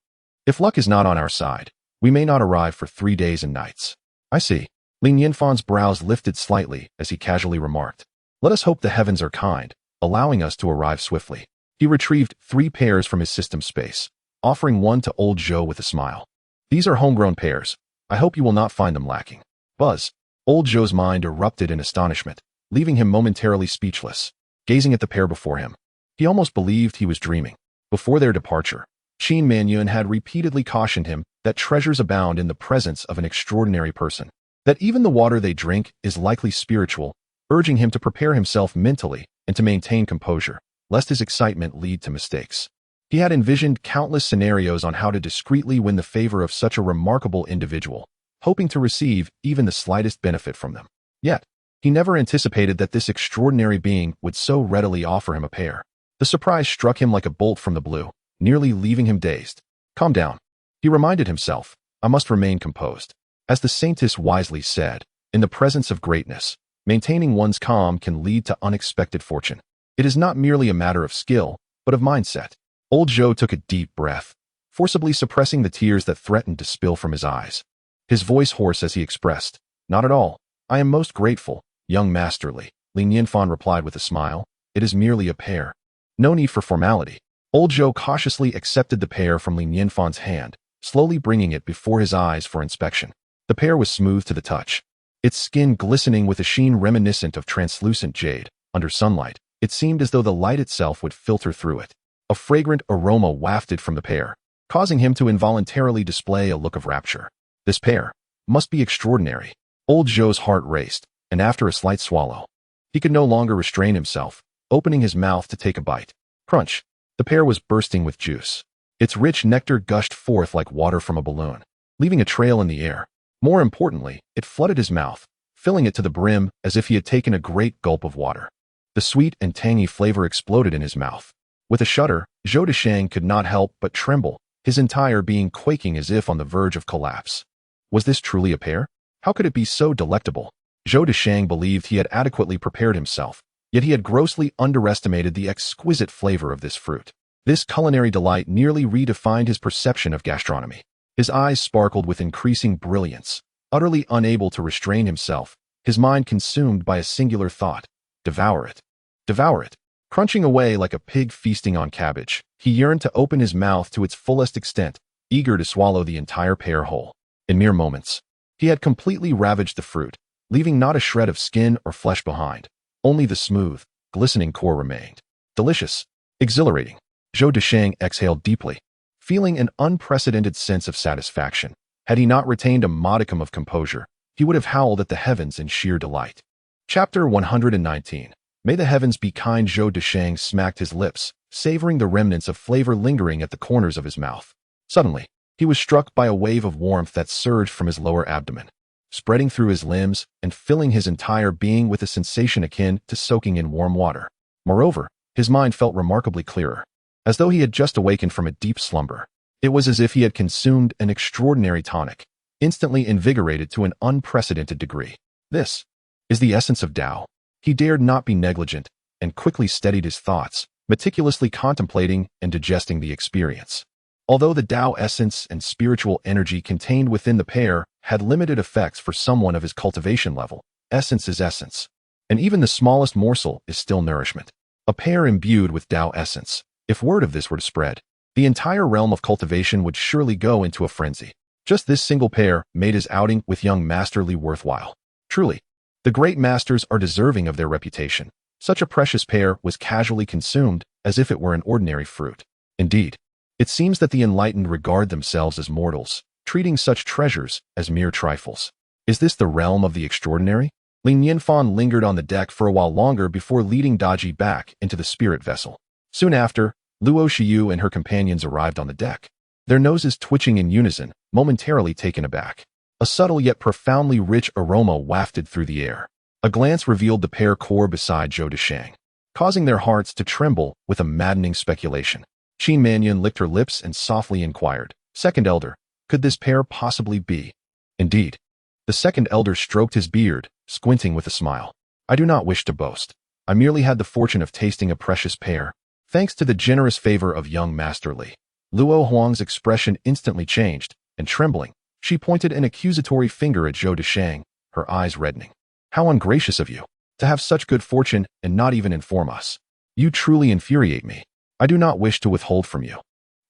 If luck is not on our side, we may not arrive for 3 days and nights. I see. Li Nianfan's brows lifted slightly as he casually remarked. Let us hope the heavens are kind, allowing us to arrive swiftly. He retrieved 3 pairs from his system space, offering one to Old Zhou with a smile. These are homegrown pairs. I hope you will not find them lacking. Buzz. Old Zhou's mind erupted in astonishment, leaving him momentarily speechless. Gazing at the pair before him, he almost believed he was dreaming. Before their departure, Qin Manyun had repeatedly cautioned him that treasures abound in the presence of an extraordinary person, that even the water they drink is likely spiritual, urging him to prepare himself mentally and to maintain composure, lest his excitement lead to mistakes. He had envisioned countless scenarios on how to discreetly win the favor of such a remarkable individual, hoping to receive even the slightest benefit from them. Yet, he never anticipated that this extraordinary being would so readily offer him a pair. The surprise struck him like a bolt from the blue, nearly leaving him dazed. Calm down. He reminded himself, I must remain composed. As the saintess wisely said, in the presence of greatness, maintaining one's calm can lead to unexpected fortune. It is not merely a matter of skill, but of mindset. Old Zhou took a deep breath, forcibly suppressing the tears that threatened to spill from his eyes. His voice hoarse as he expressed, Not at all. I am most grateful, young Master Li. Li Nianfan replied with a smile. It is merely a pair. No need for formality. Old Zhou cautiously accepted the pair from Li Nianfan's hand, slowly bringing it before his eyes for inspection. The pair was smooth to the touch, its skin glistening with a sheen reminiscent of translucent jade. Under sunlight, it seemed as though the light itself would filter through it. A fragrant aroma wafted from the pair, causing him to involuntarily display a look of rapture. This pair must be extraordinary. Old Zhou's heart raced, and after a slight swallow, he could no longer restrain himself, opening his mouth to take a bite. Crunch! The pear was bursting with juice. Its rich nectar gushed forth like water from a balloon, leaving a trail in the air. More importantly, it flooded his mouth, filling it to the brim as if he had taken a great gulp of water. The sweet and tangy flavor exploded in his mouth. With a shudder, Zhou Desheng could not help but tremble, his entire being quaking as if on the verge of collapse. Was this truly a pear? How could it be so delectable? Zhou Desheng believed he had adequately prepared himself, yet he had grossly underestimated the exquisite flavor of this fruit. This culinary delight nearly redefined his perception of gastronomy. His eyes sparkled with increasing brilliance, utterly unable to restrain himself, his mind consumed by a singular thought. Devour it. Devour it. Crunching away like a pig feasting on cabbage, he yearned to open his mouth to its fullest extent, eager to swallow the entire pear whole. In mere moments, he had completely ravaged the fruit, leaving not a shred of skin or flesh behind. Only the smooth, glistening core remained. Delicious. Exhilarating. Zhou Deshang exhaled deeply, feeling an unprecedented sense of satisfaction. Had he not retained a modicum of composure, he would have howled at the heavens in sheer delight. Chapter 119. May the heavens be kind. Zhou Deshang smacked his lips, savoring the remnants of flavor lingering at the corners of his mouth. Suddenly, he was struck by a wave of warmth that surged from his lower abdomen, spreading through his limbs and filling his entire being with a sensation akin to soaking in warm water. Moreover, his mind felt remarkably clearer, as though he had just awakened from a deep slumber. It was as if he had consumed an extraordinary tonic, instantly invigorated to an unprecedented degree. This is the essence of Tao. He dared not be negligent and quickly steadied his thoughts, meticulously contemplating and digesting the experience. Although the Tao essence and spiritual energy contained within the pear had limited effects for someone of his cultivation level, essence is essence, and even the smallest morsel is still nourishment. A pear imbued with Tao essence, if word of this were to spread, the entire realm of cultivation would surely go into a frenzy. Just this single pear made his outing with young Master Li worthwhile. Truly, the great masters are deserving of their reputation. Such a precious pear was casually consumed as if it were an ordinary fruit. Indeed, it seems that the enlightened regard themselves as mortals, treating such treasures as mere trifles. Is this the realm of the extraordinary? Nianfan lingered on the deck for a while longer before leading Daji back into the spirit vessel. Soon after, Luo Shiyu and her companions arrived on the deck, their noses twitching in unison, momentarily taken aback. A subtle yet profoundly rich aroma wafted through the air. A glance revealed the pear core beside Zhou Deshang, causing their hearts to tremble with a maddening speculation. Qin Manyan licked her lips and softly inquired, "Second elder, could this pear possibly be?" Indeed. The second elder stroked his beard, squinting with a smile. "I do not wish to boast. I merely had the fortune of tasting a precious pear, thanks to the generous favor of young Master Li." Luo Huang's expression instantly changed, and trembling, she pointed an accusatory finger at Zhou Deshang, her eyes reddening. "How ungracious of you, to have such good fortune and not even inform us. You truly infuriate me. I do not wish to withhold from you."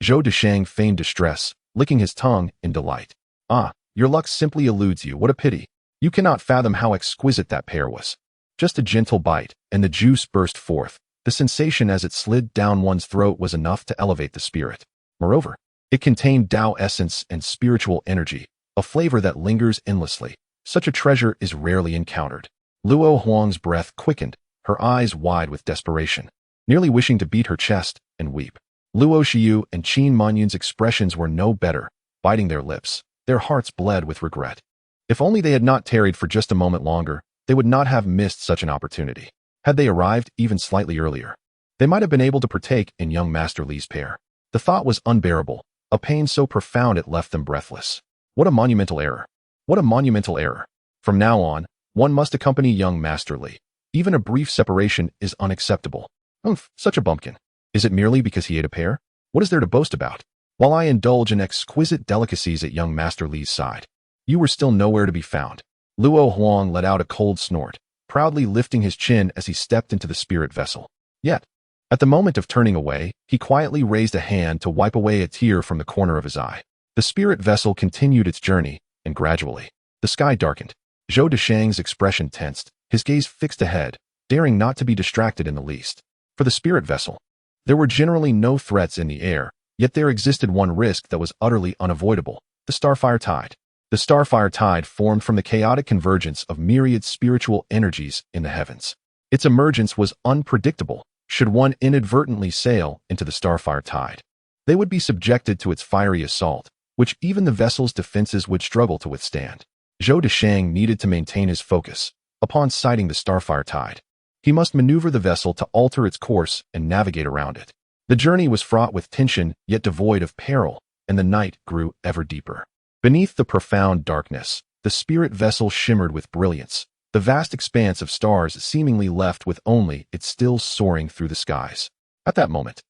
Zhou Deshang feigned distress, licking his tongue in delight. "Ah, your luck simply eludes you. What a pity. You cannot fathom how exquisite that pear was." Just a gentle bite, and the juice burst forth. The sensation as it slid down one's throat was enough to elevate the spirit. Moreover, it contained Tao essence and spiritual energy, a flavor that lingers endlessly. Such a treasure is rarely encountered. Luo Huang's breath quickened, her eyes wide with desperation, nearly wishing to beat her chest and weep. Luo Shiyu and Qin Manyan's expressions were no better, biting their lips. Their hearts bled with regret. If only they had not tarried for just a moment longer, they would not have missed such an opportunity. Had they arrived even slightly earlier, they might have been able to partake in young Master Li's pear. The thought was unbearable, a pain so profound it left them breathless. What a monumental error. What a monumental error. From now on, one must accompany young Master Li. Even a brief separation is unacceptable. Oomph, such a bumpkin. Is it merely because he ate a pear? What is there to boast about? While I indulge in exquisite delicacies at young Master Li's side, you were still nowhere to be found. Luo Huang let out a cold snort, proudly lifting his chin as he stepped into the spirit vessel. Yet, at the moment of turning away, he quietly raised a hand to wipe away a tear from the corner of his eye. The spirit vessel continued its journey, and gradually, the sky darkened. Zhou Deshang's expression tensed, his gaze fixed ahead, daring not to be distracted in the least. For the spirit vessel, there were generally no threats in the air, yet there existed one risk that was utterly unavoidable: the starfire tide. The starfire tide formed from the chaotic convergence of myriad spiritual energies in the heavens. Its emergence was unpredictable. Should one inadvertently sail into the starfire tide, they would be subjected to its fiery assault, which even the vessel's defenses would struggle to withstand. Zhou Deshang needed to maintain his focus. Upon sighting the starfire tide, he must maneuver the vessel to alter its course and navigate around it. The journey was fraught with tension, yet devoid of peril, and the night grew ever deeper. Beneath the profound darkness, the spirit vessel shimmered with brilliance, the vast expanse of stars seemingly left with only it still soaring through the skies. At that moment,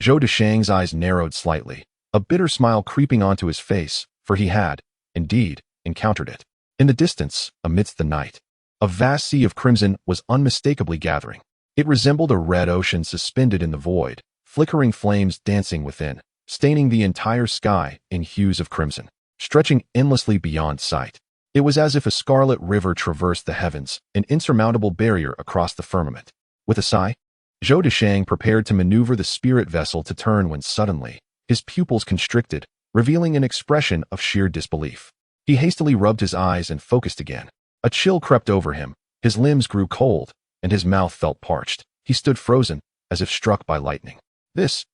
Zhou Deshang's eyes narrowed slightly, a bitter smile creeping onto his face, for he had, indeed, encountered it. In the distance, amidst the night, a vast sea of crimson was unmistakably gathering. It resembled a red ocean suspended in the void, flickering flames dancing within, staining the entire sky in hues of crimson, stretching endlessly beyond sight. It was as if a scarlet river traversed the heavens, an insurmountable barrier across the firmament. With a sigh, Zhou Deshang prepared to maneuver the spirit vessel to turn when suddenly, his pupils constricted, revealing an expression of sheer disbelief. He hastily rubbed his eyes and focused again. A chill crept over him, his limbs grew cold, and his mouth felt parched. He stood frozen, as if struck by lightning. This.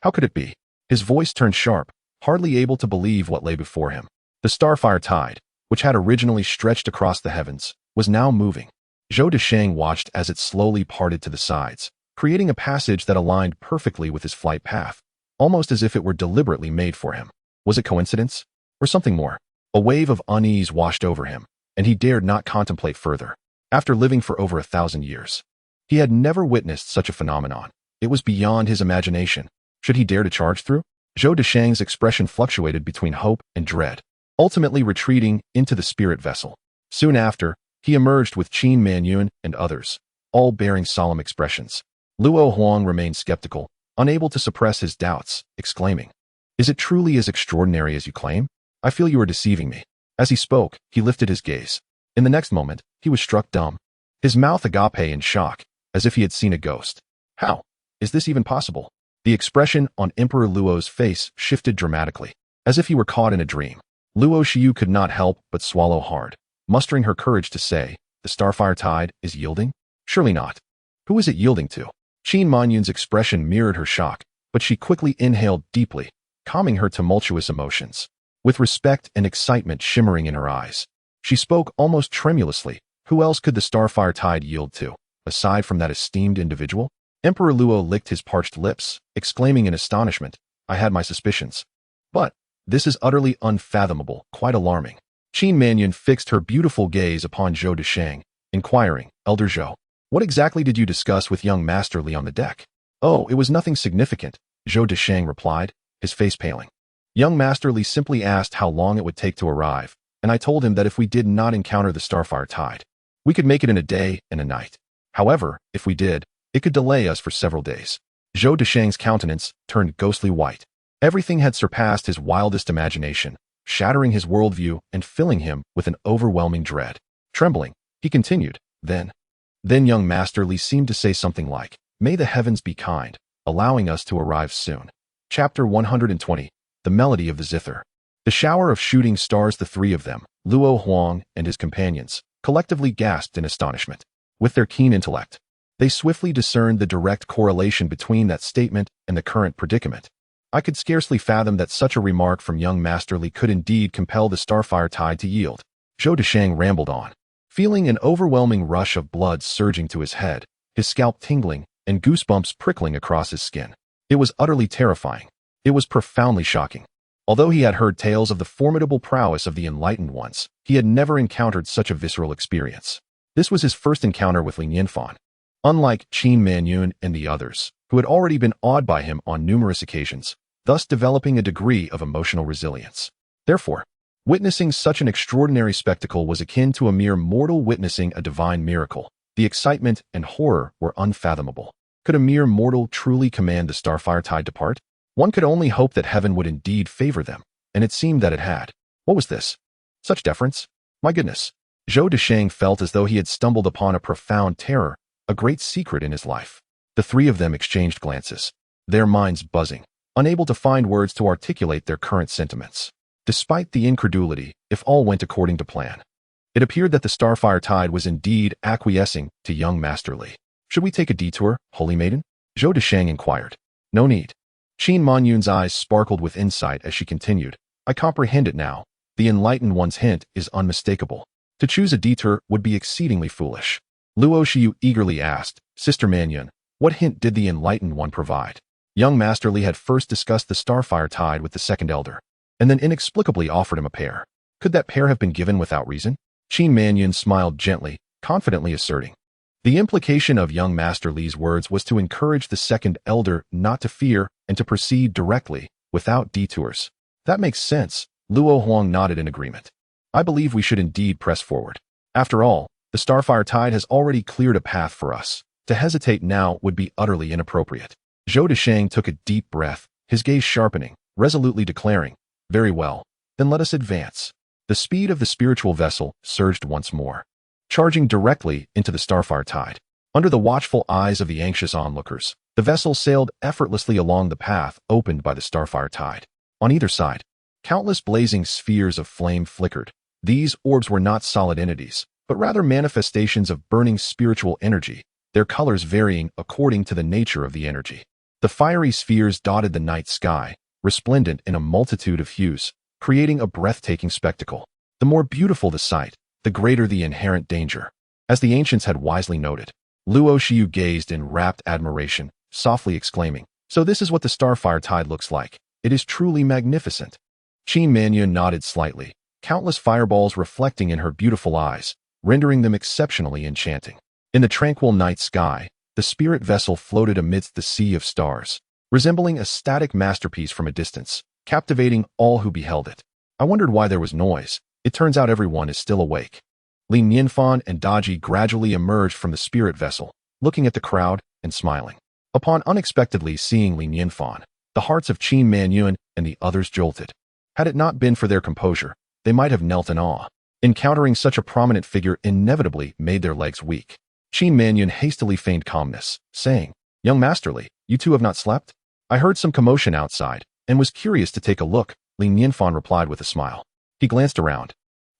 How could it be? His voice turned sharp, hardly able to believe what lay before him. The starfire tide, which had originally stretched across the heavens, was now moving. Zhou Deshang watched as it slowly parted to the sides, creating a passage that aligned perfectly with his flight path, almost as if it were deliberately made for him. Was it coincidence? Or something more? A wave of unease washed over him, and he dared not contemplate further. After living for over 1,000 years, he had never witnessed such a phenomenon. It was beyond his imagination. Should he dare to charge through? Zhou Deshang's expression fluctuated between hope and dread, ultimately retreating into the spirit vessel. Soon after, he emerged with Qin Manyun and others, all bearing solemn expressions. Luo Huang remained skeptical, unable to suppress his doubts, exclaiming, "Is it truly as extraordinary as you claim? I feel you are deceiving me." As he spoke, he lifted his gaze. In the next moment, he was struck dumb, his mouth agape in shock, as if he had seen a ghost. How? Is this even possible? The expression on Emperor Luo's face shifted dramatically, as if he were caught in a dream. Luo Xiu could not help but swallow hard, mustering her courage to say, "The starfire tide is yielding? Surely not. Who is it yielding to?" Qin Manyun's expression mirrored her shock, but she quickly inhaled deeply, calming her tumultuous emotions. With respect and excitement shimmering in her eyes, she spoke almost tremulously. Who else could the starfire tide yield to, aside from that esteemed individual? Emperor Luo licked his parched lips, exclaiming in astonishment, "I had my suspicions. But this is utterly unfathomable, quite alarming." Qin Manyun fixed her beautiful gaze upon Zhou Deshang, inquiring, "Elder Zhou, what exactly did you discuss with young Master Li on the deck?" "Oh, it was nothing significant," Zhou Deshang replied, his face paling. "Young Master Li simply asked how long it would take to arrive, and I told him that if we did not encounter the starfire tide, we could make it in a day and a night. However, if we did, it could delay us for several days." Zhou Deshang's countenance turned ghostly white. Everything had surpassed his wildest imagination, shattering his worldview and filling him with an overwhelming dread. Trembling, he continued, Then young Master Li seemed to say something like, "May the heavens be kind, allowing us to arrive soon." Chapter 120, The Melody of the Zither. The shower of shooting stars, the three of them, Luo Huang and his companions, collectively gasped in astonishment. With their keen intellect, they swiftly discerned the direct correlation between that statement and the current predicament. I could scarcely fathom that such a remark from young Master Li could indeed compel the starfire tide to yield. Zhou Deshang rambled on, feeling an overwhelming rush of blood surging to his head, his scalp tingling, and goosebumps prickling across his skin. It was utterly terrifying. It was profoundly shocking. Although he had heard tales of the formidable prowess of the enlightened ones, he had never encountered such a visceral experience. This was his first encounter with Nianfan. Unlike Qin Manyun and the others, who had already been awed by him on numerous occasions, thus developing a degree of emotional resilience. Therefore, witnessing such an extraordinary spectacle was akin to a mere mortal witnessing a divine miracle. The excitement and horror were unfathomable. Could a mere mortal truly command the starfire tide to part? One could only hope that heaven would indeed favor them, and it seemed that it had. What was this? Such deference? My goodness. Zhou Deshang felt as though he had stumbled upon a profound terror, a great secret in his life. The three of them exchanged glances, their minds buzzing, unable to find words to articulate their current sentiments. Despite the incredulity, if all went according to plan, it appeared that the starfire tide was indeed acquiescing to young Master Li. "Should we take a detour, holy maiden?" Zhou Deshang inquired. "No need." Qin Manyun's eyes sparkled with insight as she continued, "I comprehend it now. The enlightened one's hint is unmistakable. To choose a detour would be exceedingly foolish." Luo Xiu eagerly asked, "Sister Manyun, what hint did the enlightened one provide?" Young Master Li had first discussed the starfire tide with the second elder, and then inexplicably offered him a pair. Could that pair have been given without reason? Qin Manyun smiled gently, confidently asserting. The implication of young Master Li's words was to encourage the second elder not to fear and to proceed directly, without detours. "That makes sense." Luo Huang nodded in agreement. "I believe we should indeed press forward. After all, the starfire tide has already cleared a path for us. To hesitate now would be utterly inappropriate." Zhou Deshang took a deep breath, his gaze sharpening, resolutely declaring, "Very well, then let us advance." The speed of the spiritual vessel surged once more, charging directly into the starfire tide. Under the watchful eyes of the anxious onlookers, the vessel sailed effortlessly along the path opened by the starfire tide. On either side, countless blazing spheres of flame flickered. These orbs were not solid entities, but rather manifestations of burning spiritual energy, their colors varying according to the nature of the energy. The fiery spheres dotted the night sky, resplendent in a multitude of hues, creating a breathtaking spectacle. The more beautiful the sight, the greater the inherent danger. As the ancients had wisely noted, Luo Xiu gazed in rapt admiration, softly exclaiming, "So this is what the starfire tide looks like. It is truly magnificent." Qin Manyun nodded slightly, countless fireballs reflecting in her beautiful eyes, rendering them exceptionally enchanting. In the tranquil night sky, the spirit vessel floated amidst the sea of stars, resembling a static masterpiece from a distance, captivating all who beheld it. I wondered why there was noise. It turns out everyone is still awake. Li Nianfan and Daji gradually emerged from the spirit vessel, looking at the crowd and smiling. Upon unexpectedly seeing Li Nianfan, the hearts of Qin Manyun and the others jolted. Had it not been for their composure, they might have knelt in awe. Encountering such a prominent figure inevitably made their legs weak. Qin Manyun hastily feigned calmness, saying, "Young Master Li, you two have not slept? I heard some commotion outside, and was curious to take a look," Li Nianfan replied with a smile. He glanced around,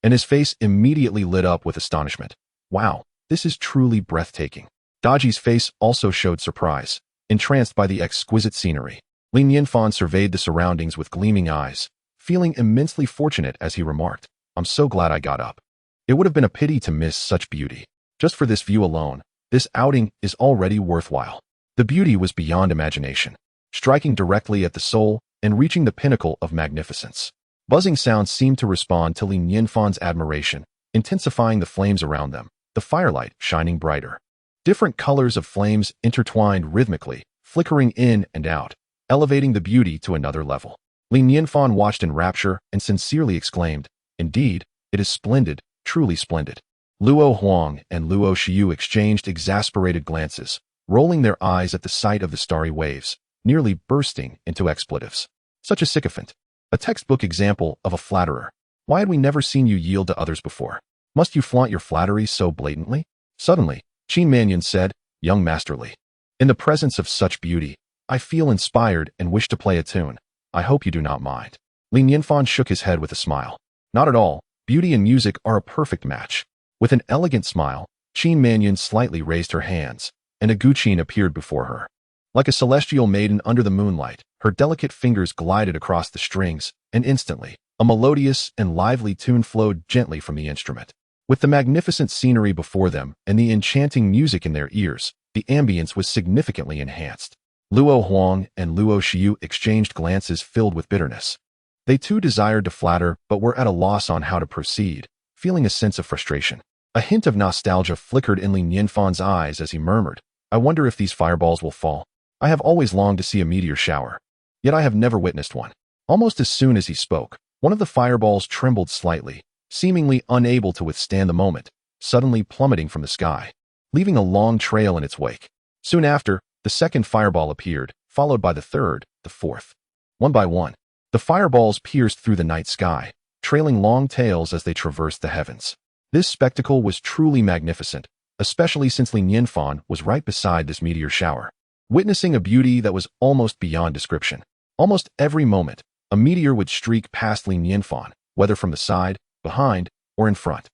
and his face immediately lit up with astonishment. "Wow, this is truly breathtaking." Daji's face also showed surprise, entranced by the exquisite scenery. Li Nianfan surveyed the surroundings with gleaming eyes, feeling immensely fortunate as he remarked, "I'm so glad I got up. It would have been a pity to miss such beauty. Just for this view alone, this outing is already worthwhile." The beauty was beyond imagination, striking directly at the soul and reaching the pinnacle of magnificence. Buzzing sounds seemed to respond to Li Nianfan's admiration, intensifying the flames around them, the firelight shining brighter. Different colors of flames intertwined rhythmically, flickering in and out, elevating the beauty to another level. Li Nianfan watched in rapture and sincerely exclaimed, "Indeed, it is splendid, truly splendid." Luo Huang and Luo Xiu exchanged exasperated glances, rolling their eyes at the sight of the starry waves, nearly bursting into expletives. Such a sycophant. A textbook example of a flatterer. Why had we never seen you yield to others before? Must you flaunt your flatteries so blatantly? Suddenly, Qin Manyun said, "Young Master Li, in the presence of such beauty, I feel inspired and wish to play a tune. I hope you do not mind." Li Nianfan shook his head with a smile. "Not at all. Beauty and music are a perfect match." With an elegant smile, Qin Manyun slightly raised her hands, and a guqin appeared before her. Like a celestial maiden under the moonlight, her delicate fingers glided across the strings, and instantly, a melodious and lively tune flowed gently from the instrument. With the magnificent scenery before them and the enchanting music in their ears, the ambience was significantly enhanced. Luo Huang and Luo Xiu exchanged glances filled with bitterness. They too desired to flatter but were at a loss on how to proceed, feeling a sense of frustration. A hint of nostalgia flickered in Li Nianfan's eyes as he murmured, "I wonder if these fireballs will fall. I have always longed to see a meteor shower, yet I have never witnessed one." Almost as soon as he spoke, one of the fireballs trembled slightly, seemingly unable to withstand the moment, suddenly plummeting from the sky, leaving a long trail in its wake. Soon after, the second fireball appeared, followed by the third, the fourth. One by one, the fireballs pierced through the night sky, trailing long tails as they traversed the heavens. This spectacle was truly magnificent, especially since Li Nianfan was right beside this meteor shower, witnessing a beauty that was almost beyond description. Almost every moment, a meteor would streak past Li Nianfan, whether from the side, behind, or in front.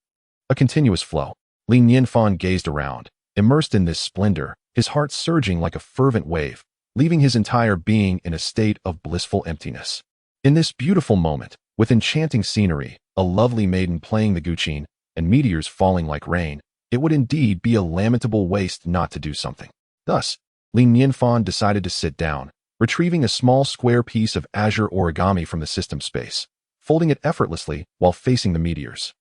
A continuous flow. Li Nianfan gazed around, immersed in this splendor, his heart surging like a fervent wave, leaving his entire being in a state of blissful emptiness. In this beautiful moment, with enchanting scenery, a lovely maiden playing the guqin, and meteors falling like rain, it would indeed be a lamentable waste not to do something. Thus, Li Nianfan decided to sit down, retrieving a small square piece of azure origami from the system space, folding it effortlessly while facing the meteors.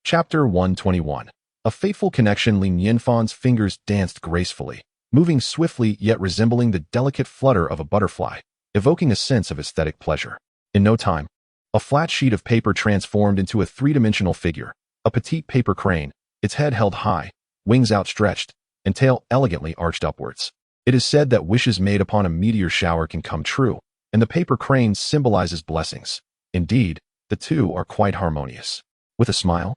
Chapter 121. A fateful connection. Li Nianfan's fingers danced gracefully, moving swiftly yet resembling the delicate flutter of a butterfly, evoking a sense of aesthetic pleasure. In no time, a flat sheet of paper transformed into a three-dimensional figure, a petite paper crane, its head held high, wings outstretched, and tail elegantly arched upwards. It is said that wishes made upon a meteor shower can come true, and the paper crane symbolizes blessings. Indeed, the two are quite harmonious. With a smile,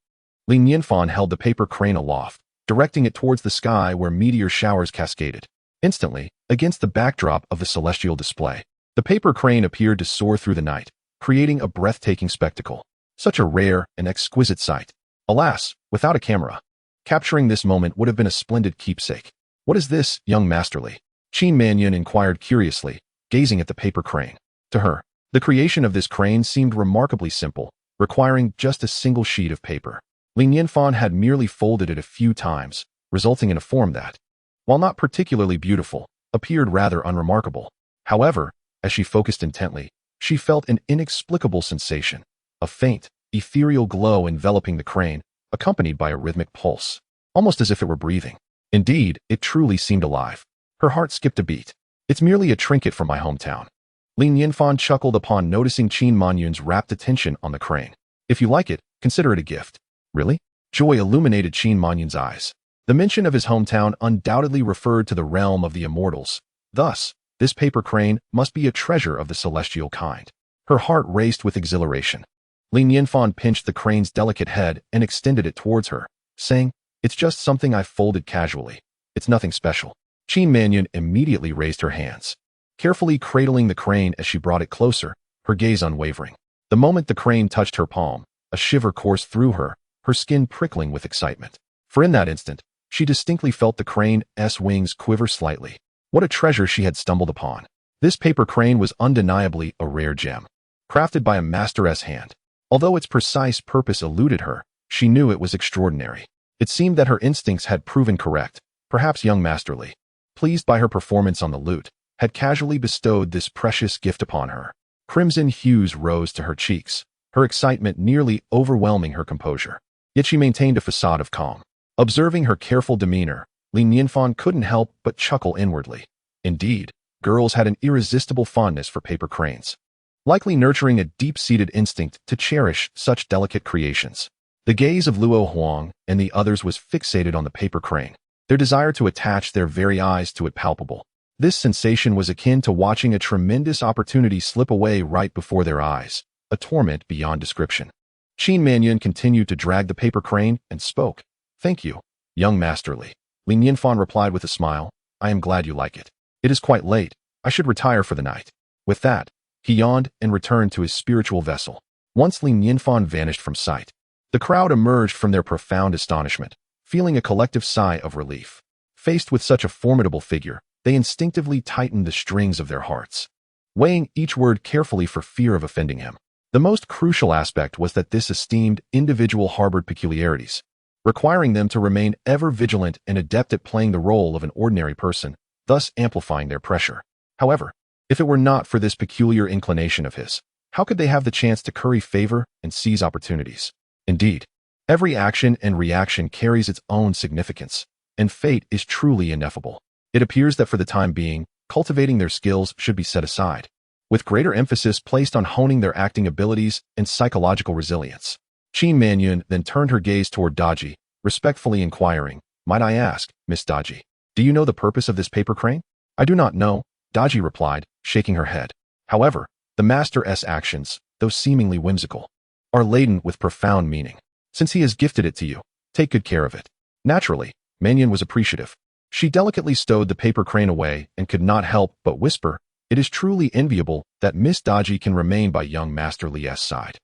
Li Nianfan held the paper crane aloft, directing it towards the sky where meteor showers cascaded. Instantly, against the backdrop of the celestial display, the paper crane appeared to soar through the night, creating a breathtaking spectacle. Such a rare and exquisite sight. Alas, without a camera. Capturing this moment would have been a splendid keepsake. "What is this, young masterly?" Qin Manyun inquired curiously, gazing at the paper crane. To her, the creation of this crane seemed remarkably simple, requiring just a single sheet of paper. Nianfan had merely folded it a few times, resulting in a form that, while not particularly beautiful, appeared rather unremarkable. However, as she focused intently, she felt an inexplicable sensation, a faint, ethereal glow enveloping the crane, accompanied by a rhythmic pulse, almost as if it were breathing. Indeed, it truly seemed alive. Her heart skipped a beat. "It's merely a trinket from my hometown." Nianfan chuckled upon noticing Qin Manyun's rapt attention on the crane. "If you like it, consider it a gift." "Really?" Joy illuminated Qin Manyun's eyes. The mention of his hometown undoubtedly referred to the realm of the immortals. Thus, this paper crane must be a treasure of the celestial kind. Her heart raced with exhilaration. Nianfan pinched the crane's delicate head and extended it towards her, saying, "It's just something I folded casually. It's nothing special." Qin Manyun immediately raised her hands, carefully cradling the crane as she brought it closer, her gaze unwavering. The moment the crane touched her palm, a shiver coursed through her, her skin prickling with excitement. For in that instant, she distinctly felt the crane's wings quiver slightly. What a treasure she had stumbled upon. This paper crane was undeniably a rare gem, crafted by a master's hand. Although its precise purpose eluded her, she knew it was extraordinary. It seemed that her instincts had proven correct. Perhaps young Masterly, pleased by her performance on the lute, had casually bestowed this precious gift upon her. Crimson hues rose to her cheeks, her excitement nearly overwhelming her composure. Yet she maintained a facade of calm. Observing her careful demeanor, Nianfan couldn't help but chuckle inwardly. Indeed, girls had an irresistible fondness for paper cranes, likely nurturing a deep-seated instinct to cherish such delicate creations. The gaze of Luo Huang and the others was fixated on the paper crane, their desire to attach their very eyes to it palpable. This sensation was akin to watching a tremendous opportunity slip away right before their eyes, a torment beyond description. Qin Manyun continued to drag the paper crane and spoke. "Thank you, young Masterly." Nianfan replied with a smile, "I am glad you like it. It is quite late. I should retire for the night." With that, he yawned and returned to his spiritual vessel. Once Nianfan vanished from sight, the crowd emerged from their profound astonishment, feeling a collective sigh of relief. Faced with such a formidable figure, they instinctively tightened the strings of their hearts, weighing each word carefully for fear of offending him. The most crucial aspect was that this esteemed individual harbored peculiarities, requiring them to remain ever vigilant and adept at playing the role of an ordinary person, thus amplifying their pressure. However, if it were not for this peculiar inclination of his, how could they have the chance to curry favor and seize opportunities? Indeed, every action and reaction carries its own significance, and fate is truly ineffable. It appears that for the time being, cultivating their skills should be set aside, with greater emphasis placed on honing their acting abilities and psychological resilience. Qin Manyun then turned her gaze toward Daji, respectfully inquiring, "Might I ask, Miss Daji, do you know the purpose of this paper crane?" "I do not know," Daji replied, shaking her head. "However, the Master's actions, though seemingly whimsical, are laden with profound meaning. Since he has gifted it to you, take good care of it." Naturally, Manyun was appreciative. She delicately stowed the paper crane away and could not help but whisper, "It is truly enviable that Miss Daji can remain by young Master Li's side."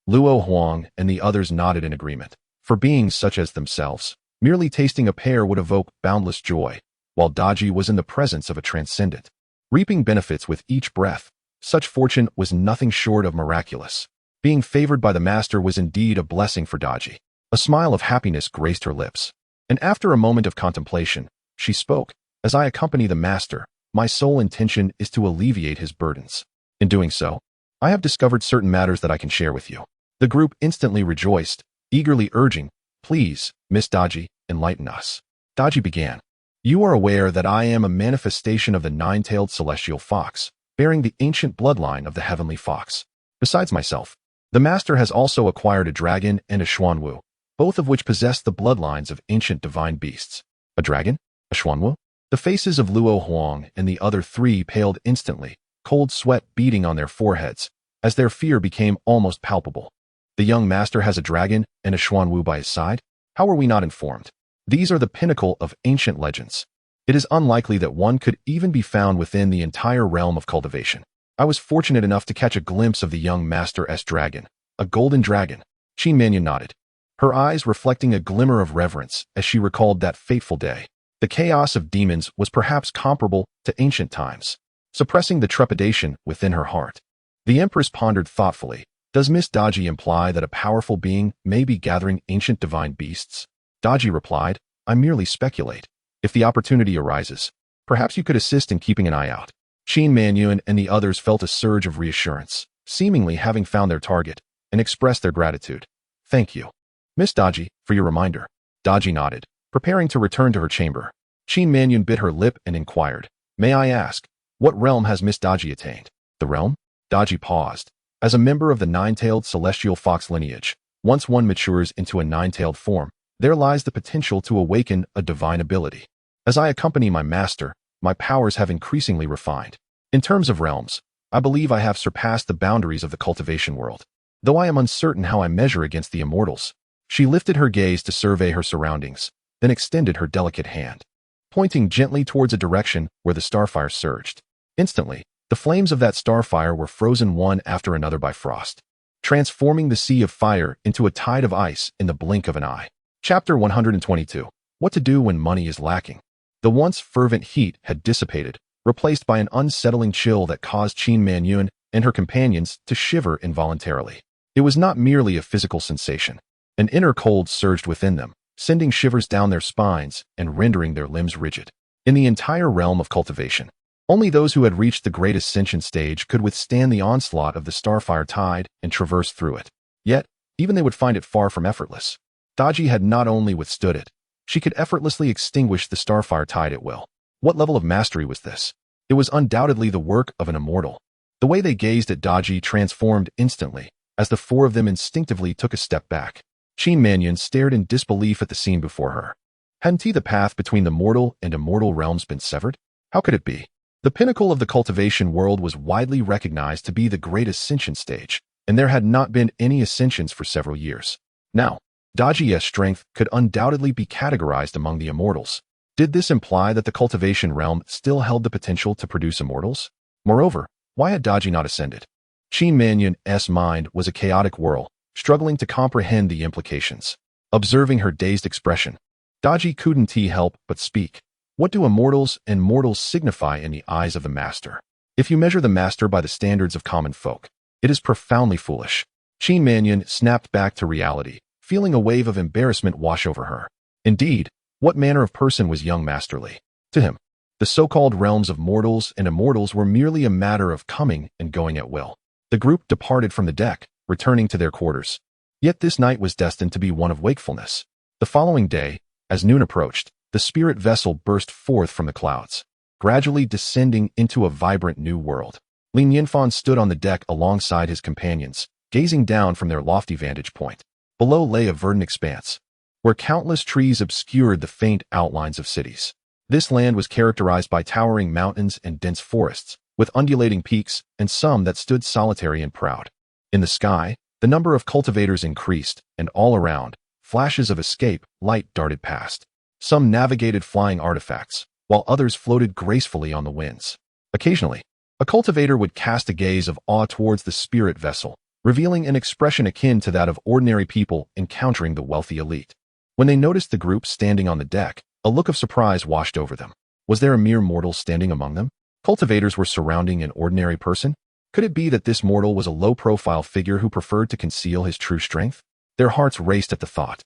Luo Huang and the others nodded in agreement. For beings such as themselves, merely tasting a pear would evoke boundless joy, while Daji was in the presence of a transcendent, reaping benefits with each breath. Such fortune was nothing short of miraculous. Being favored by the master was indeed a blessing for Daji. A smile of happiness graced her lips, and after a moment of contemplation, she spoke, "As I accompany the master, my sole intention is to alleviate his burdens. In doing so, I have discovered certain matters that I can share with you." The group instantly rejoiced, eagerly urging, "Please, Miss Daji, enlighten us." Daji began, "You are aware that I am a manifestation of the nine-tailed celestial fox, bearing the ancient bloodline of the heavenly fox. Besides myself, the master has also acquired a dragon and a xuanwu, both of which possess the bloodlines of ancient divine beasts." "A dragon? A xuanwu?" The faces of Luo Huang and the other three paled instantly, cold sweat beading on their foreheads, as their fear became almost palpable. "The young master has a dragon and a xuanwu by his side? How were we not informed?" These are the pinnacle of ancient legends. It is unlikely that one could even be found within the entire realm of cultivation. I was fortunate enough to catch a glimpse of the young Master's dragon, a golden dragon. Qin Mannion nodded, her eyes reflecting a glimmer of reverence as she recalled that fateful day. The chaos of demons was perhaps comparable to ancient times, suppressing the trepidation within her heart. The Empress pondered thoughtfully. Does Miss Daji imply that a powerful being may be gathering ancient divine beasts? Daji replied, I merely speculate. If the opportunity arises, perhaps you could assist in keeping an eye out. Qin Mannion and the others felt a surge of reassurance, seemingly having found their target, and expressed their gratitude. Thank you, Miss Daji, for your reminder. Daji nodded, preparing to return to her chamber. Qin Mannion bit her lip and inquired, May I ask, what realm has Miss Daji attained? The realm? Daji paused. As a member of the nine-tailed celestial fox lineage, once one matures into a nine-tailed form, there lies the potential to awaken a divine ability. As I accompany my master, my powers have increasingly refined. In terms of realms, I believe I have surpassed the boundaries of the cultivation world. Though I am uncertain how I measure against the immortals. She lifted her gaze to survey her surroundings, then extended her delicate hand, pointing gently towards a direction where the starfire surged. Instantly, the flames of that starfire were frozen one after another by frost, transforming the sea of fire into a tide of ice in the blink of an eye. Chapter 122. What to do when money is lacking. The once fervent heat had dissipated, replaced by an unsettling chill that caused Qin Mannion and her companions to shiver involuntarily. It was not merely a physical sensation. An inner cold surged within them, sending shivers down their spines and rendering their limbs rigid. In the entire realm of cultivation, only those who had reached the great ascension stage could withstand the onslaught of the starfire tide and traverse through it. Yet, even they would find it far from effortless. Daji had not only withstood it, she could effortlessly extinguish the starfire tide at will. What level of mastery was this? It was undoubtedly the work of an immortal. The way they gazed at Daji transformed instantly, as the four of them instinctively took a step back. Qin Mannion stared in disbelief at the scene before her. Hadn't the path between the mortal and immortal realms been severed? How could it be? The pinnacle of the cultivation world was widely recognized to be the great ascension stage, and there had not been any ascensions for several years. Now, Daji's strength could undoubtedly be categorized among the immortals. Did this imply that the cultivation realm still held the potential to produce immortals? Moreover, why had Daji not ascended? Qin Mannion's mind was a chaotic whirl, struggling to comprehend the implications. Observing her dazed expression, Daji couldn't help but speak. What do immortals and mortals signify in the eyes of the master? If you measure the master by the standards of common folk, it is profoundly foolish. Qin Mannion snapped back to reality, feeling a wave of embarrassment wash over her. Indeed, what manner of person was young Masterly? To him, the so-called realms of mortals and immortals were merely a matter of coming and going at will. The group departed from the deck, returning to their quarters. Yet this night was destined to be one of wakefulness. The following day, as noon approached, the spirit vessel burst forth from the clouds, gradually descending into a vibrant new world. Nianfan stood on the deck alongside his companions, gazing down from their lofty vantage point. Below lay a verdant expanse, where countless trees obscured the faint outlines of cities. This land was characterized by towering mountains and dense forests, with undulating peaks and some that stood solitary and proud. In the sky, the number of cultivators increased, and all around, flashes of escape light darted past. Some navigated flying artifacts, while others floated gracefully on the winds. Occasionally, a cultivator would cast a gaze of awe towards the spirit vessel, revealing an expression akin to that of ordinary people encountering the wealthy elite. When they noticed the group standing on the deck, a look of surprise washed over them. Was there a mere mortal standing among them? Cultivators were surrounding an ordinary person? Could it be that this mortal was a low-profile figure who preferred to conceal his true strength? Their hearts raced at the thought.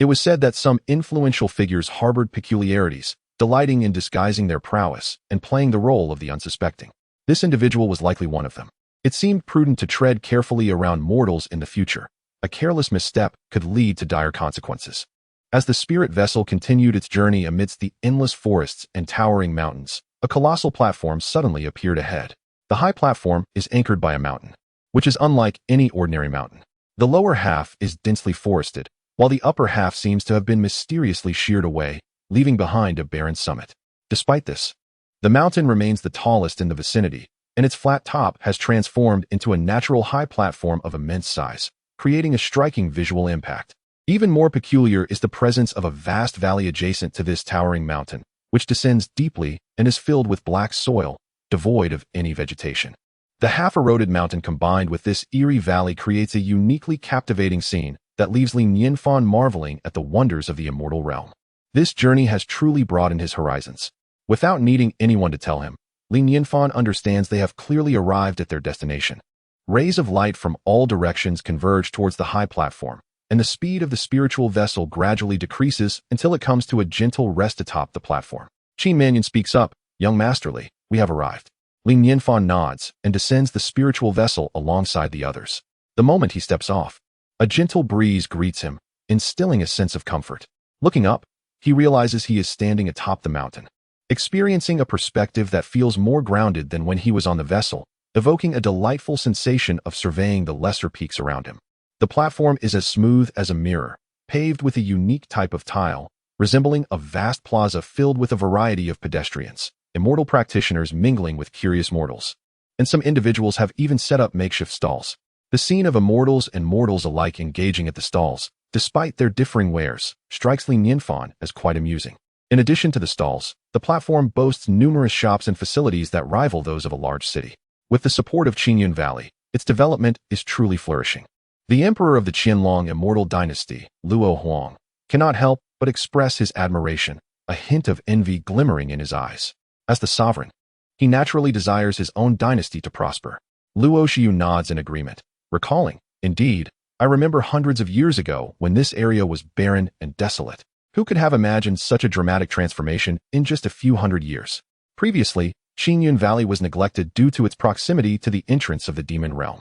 It was said that some influential figures harbored peculiarities, delighting in disguising their prowess and playing the role of the unsuspecting. This individual was likely one of them. It seemed prudent to tread carefully around mortals in the future. A careless misstep could lead to dire consequences. As the spirit vessel continued its journey amidst the endless forests and towering mountains, a colossal platform suddenly appeared ahead. The high platform is anchored by a mountain, which is unlike any ordinary mountain. The lower half is densely forested, while the upper half seems to have been mysteriously sheared away, leaving behind a barren summit. Despite this, the mountain remains the tallest in the vicinity, and its flat top has transformed into a natural high platform of immense size, creating a striking visual impact. Even more peculiar is the presence of a vast valley adjacent to this towering mountain, which descends deeply and is filled with black soil, devoid of any vegetation. The half-eroded mountain combined with this eerie valley creates a uniquely captivating scene that leaves Li Nianfan marveling at the wonders of the immortal realm. This journey has truly broadened his horizons. Without needing anyone to tell him, Li Nianfan understands they have clearly arrived at their destination. Rays of light from all directions converge towards the high platform, and the speed of the spiritual vessel gradually decreases until it comes to a gentle rest atop the platform. Qin Mannion speaks up, "Young Masterly, we have arrived." Li Nianfan nods and descends the spiritual vessel alongside the others. The moment he steps off, a gentle breeze greets him, instilling a sense of comfort. Looking up, he realizes he is standing atop the mountain, experiencing a perspective that feels more grounded than when he was on the vessel, evoking a delightful sensation of surveying the lesser peaks around him. The platform is as smooth as a mirror, paved with a unique type of tile, resembling a vast plaza filled with a variety of pedestrians, immortal practitioners mingling with curious mortals. And some individuals have even set up makeshift stalls. The scene of immortals and mortals alike engaging at the stalls, despite their differing wares, strikes Li Nianfan as quite amusing. In addition to the stalls, the platform boasts numerous shops and facilities that rival those of a large city. With the support of Qinyun Valley, its development is truly flourishing. The emperor of the Qianlong immortal dynasty, Luo Huang, cannot help but express his admiration, a hint of envy glimmering in his eyes. As the sovereign, he naturally desires his own dynasty to prosper. Luo Xiu nods in agreement, recalling, "Indeed, I remember hundreds of years ago when this area was barren and desolate. Who could have imagined such a dramatic transformation in just a few hundred years?" Previously, Qinyun Valley was neglected due to its proximity to the entrance of the demon realm.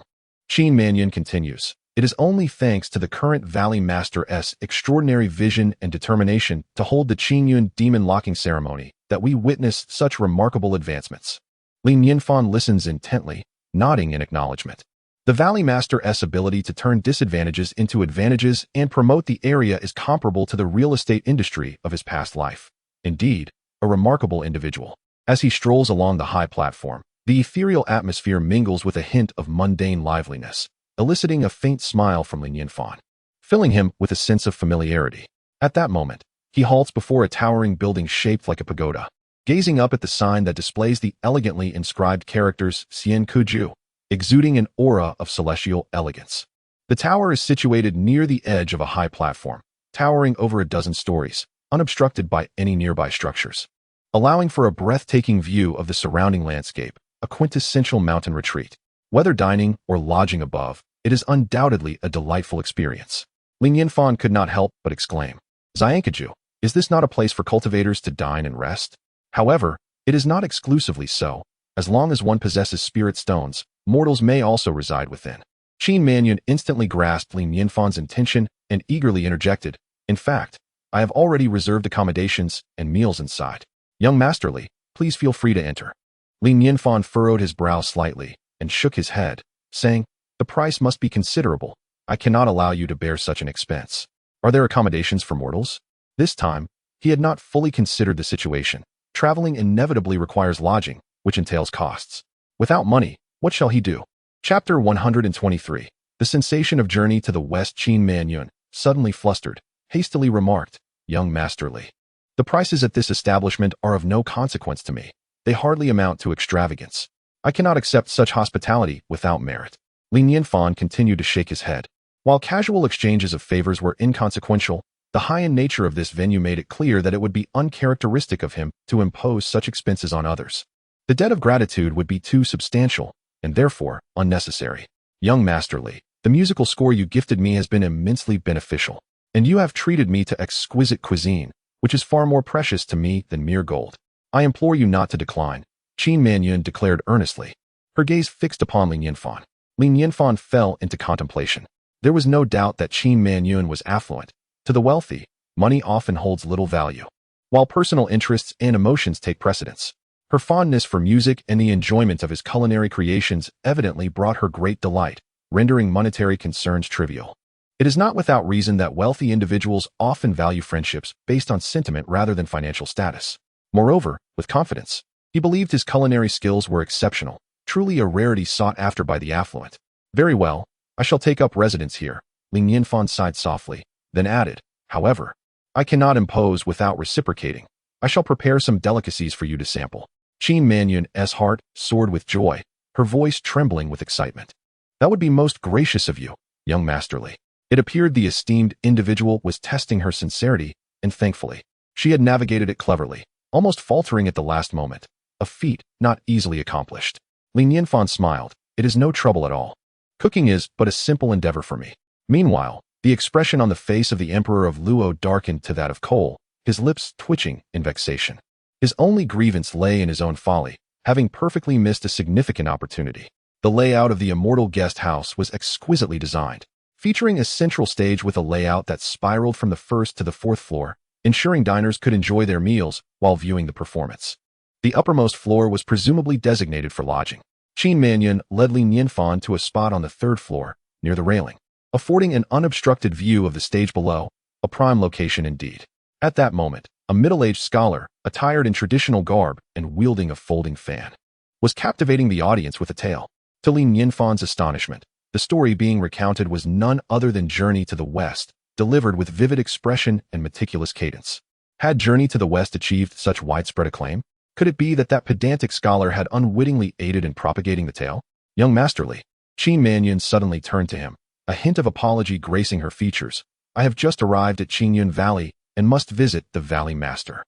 Qin Mannion continues, "It is only thanks to the current Valley Master's extraordinary vision and determination to hold the Qinyun demon locking ceremony that we witnessed such remarkable advancements." Li Nianfan listens intently, nodding in acknowledgement. The Valley Master's ability to turn disadvantages into advantages and promote the area is comparable to the real estate industry of his past life. Indeed, a remarkable individual. As he strolls along the high platform, the ethereal atmosphere mingles with a hint of mundane liveliness, eliciting a faint smile from Li Nianfan, filling him with a sense of familiarity. At that moment, he halts before a towering building shaped like a pagoda, gazing up at the sign that displays the elegantly inscribed characters Xian Kuju, exuding an aura of celestial elegance. The tower is situated near the edge of a high platform, towering over a dozen stories, unobstructed by any nearby structures, allowing for a breathtaking view of the surrounding landscape, a quintessential mountain retreat. Whether dining or lodging above, it is undoubtedly a delightful experience. Li Nianfan could not help but exclaim, "Xiankaju, is this not a place for cultivators to dine and rest?" However, it is not exclusively so. As long as one possesses spirit stones, mortals may also reside within. Qin Mannion instantly grasped Li Nianfan's intention and eagerly interjected, "In fact, I have already reserved accommodations and meals inside. Young Masterly, please feel free to enter." Li Nianfan furrowed his brow slightly and shook his head, saying, "The price must be considerable. I cannot allow you to bear such an expense. Are there accommodations for mortals?" This time, he had not fully considered the situation. Traveling inevitably requires lodging, which entails costs. Without money, what shall he do? Chapter 123. The sensation of journey to the west. Qin Mannion, suddenly flustered, hastily remarked, "Young Masterly, the prices at this establishment are of no consequence to me. They hardly amount to extravagance. I cannot accept such hospitality without merit." Li Nianfan continued to shake his head. While casual exchanges of favors were inconsequential, the high-end nature of this venue made it clear that it would be uncharacteristic of him to impose such expenses on others. The debt of gratitude would be too substantial, and therefore unnecessary. "Young Masterly, the musical score you gifted me has been immensely beneficial, and you have treated me to exquisite cuisine, which is far more precious to me than mere gold. I implore you not to decline," Qin Mannion declared earnestly, her gaze fixed upon Li Nianfan. Li Nianfan fell into contemplation. There was no doubt that Qin Mannion was affluent. To the wealthy, money often holds little value, while personal interests and emotions take precedence. Her fondness for music and the enjoyment of his culinary creations evidently brought her great delight, rendering monetary concerns trivial. It is not without reason that wealthy individuals often value friendships based on sentiment rather than financial status. Moreover, with confidence, he believed his culinary skills were exceptional, truly a rarity sought after by the affluent. "Very well, I shall take up residence here," Li Nianfan sighed softly, then added, "However, I cannot impose without reciprocating. I shall prepare some delicacies for you to sample." Qin Manyun's heart soared with joy, her voice trembling with excitement. "That would be most gracious of you, young Masterly." It appeared the esteemed individual was testing her sincerity, and thankfully, she had navigated it cleverly, almost faltering at the last moment, a feat not easily accomplished. Nianfan smiled. "It is no trouble at all. Cooking is but a simple endeavor for me." Meanwhile, the expression on the face of the Emperor of Luo darkened to that of coal, his lips twitching in vexation. His only grievance lay in his own folly, having perfectly missed a significant opportunity. The layout of the Immortal guest house was exquisitely designed, featuring a central stage with a layout that spiraled from the first to the fourth floor, ensuring diners could enjoy their meals while viewing the performance. The uppermost floor was presumably designated for lodging. Qin Manyun led Li Nianfan to a spot on the third floor, near the railing, affording an unobstructed view of the stage below, a prime location indeed. At that moment, a middle-aged scholar, attired in traditional garb and wielding a folding fan, was captivating the audience with a tale. To Li Nianfan's astonishment, the story being recounted was none other than Journey to the West, delivered with vivid expression and meticulous cadence. Had Journey to the West achieved such widespread acclaim? Could it be that pedantic scholar had unwittingly aided in propagating the tale? "Young Masterly." Qin Manyun suddenly turned to him, a hint of apology gracing her features. "I have just arrived at Qingyun Valley and must visit the Valley Master.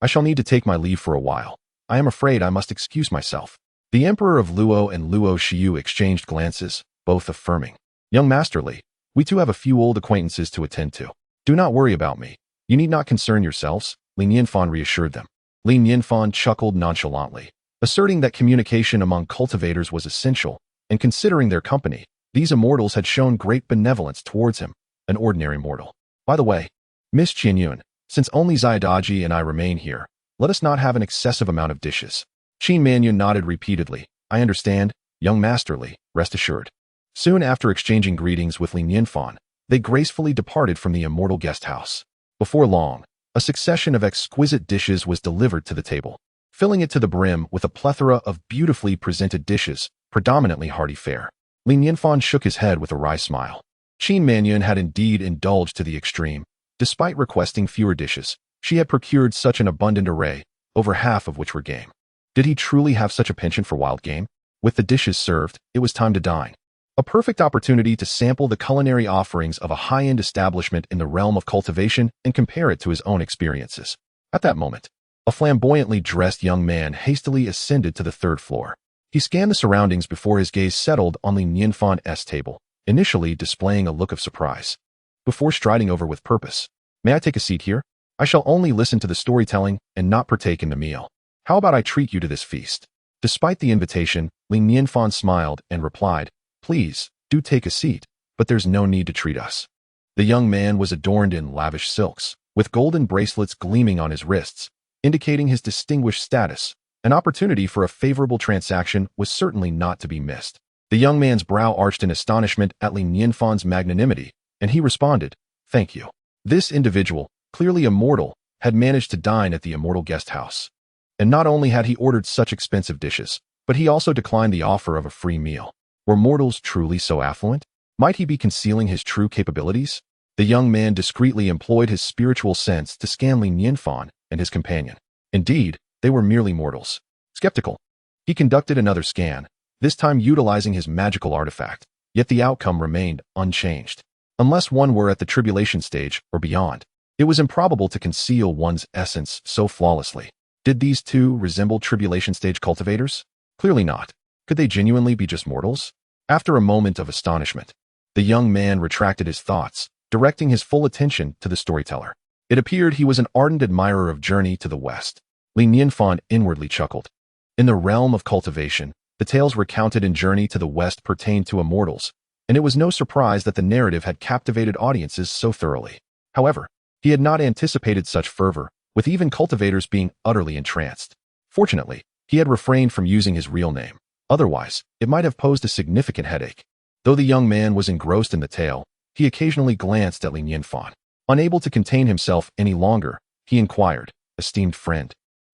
I shall need to take my leave for a while. I am afraid I must excuse myself." The Emperor of Luo and Luo Xiu exchanged glances, both affirming, "Young Masterly, we too have a few old acquaintances to attend to. Do not worry about me. You need not concern yourselves," Li Nianfan reassured them. Li Nianfan chuckled nonchalantly, asserting that communication among cultivators was essential, and considering their company, these immortals had shown great benevolence towards him, an ordinary mortal. "By the way, Miss Qianyun, since only Xidaji and I remain here, let us not have an excessive amount of dishes." Qin Manyun nodded repeatedly. "I understand, young Masterly, rest assured." Soon after exchanging greetings with Li Nianfan, they gracefully departed from the Immortal guest house. Before long, a succession of exquisite dishes was delivered to the table, filling it to the brim with a plethora of beautifully presented dishes, predominantly hearty fare. Li Nianfan shook his head with a wry smile. Qin Manyun had indeed indulged to the extreme. Despite requesting fewer dishes, she had procured such an abundant array, over half of which were game. Did he truly have such a penchant for wild game? With the dishes served, it was time to dine. A perfect opportunity to sample the culinary offerings of a high-end establishment in the realm of cultivation and compare it to his own experiences. At that moment, a flamboyantly dressed young man hastily ascended to the third floor. He scanned the surroundings before his gaze settled on Li Nianfan's table, initially displaying a look of surprise. Before striding over with purpose, "May I take a seat here? I shall only listen to the storytelling and not partake in the meal. How about I treat you to this feast?" Despite the invitation, Li Nianfan smiled and replied, "Please, do take a seat, but there's no need to treat us." The young man was adorned in lavish silks, with golden bracelets gleaming on his wrists, indicating his distinguished status. An opportunity for a favorable transaction was certainly not to be missed. The young man's brow arched in astonishment at Li Nianfan's magnanimity, and he responded, "Thank you." This individual, clearly immortal, had managed to dine at the Immortal guest house. And not only had he ordered such expensive dishes, but he also declined the offer of a free meal. Were mortals truly so affluent? Might he be concealing his true capabilities? The young man discreetly employed his spiritual sense to scan Li Nianfan and his companion. Indeed, they were merely mortals. Skeptical, he conducted another scan, this time utilizing his magical artifact, yet the outcome remained unchanged. Unless one were at the tribulation stage or beyond, it was improbable to conceal one's essence so flawlessly. Did these two resemble tribulation stage cultivators? Clearly not. Could they genuinely be just mortals? After a moment of astonishment, the young man retracted his thoughts, directing his full attention to the storyteller. It appeared he was an ardent admirer of Journey to the West. Li Nianfan inwardly chuckled. In the realm of cultivation, the tales recounted in Journey to the West pertained to immortals, and it was no surprise that the narrative had captivated audiences so thoroughly. However, he had not anticipated such fervor, with even cultivators being utterly entranced. Fortunately, he had refrained from using his real name. Otherwise, it might have posed a significant headache. Though the young man was engrossed in the tale, he occasionally glanced at Li Nianfan. Unable to contain himself any longer, he inquired, "Esteemed friend,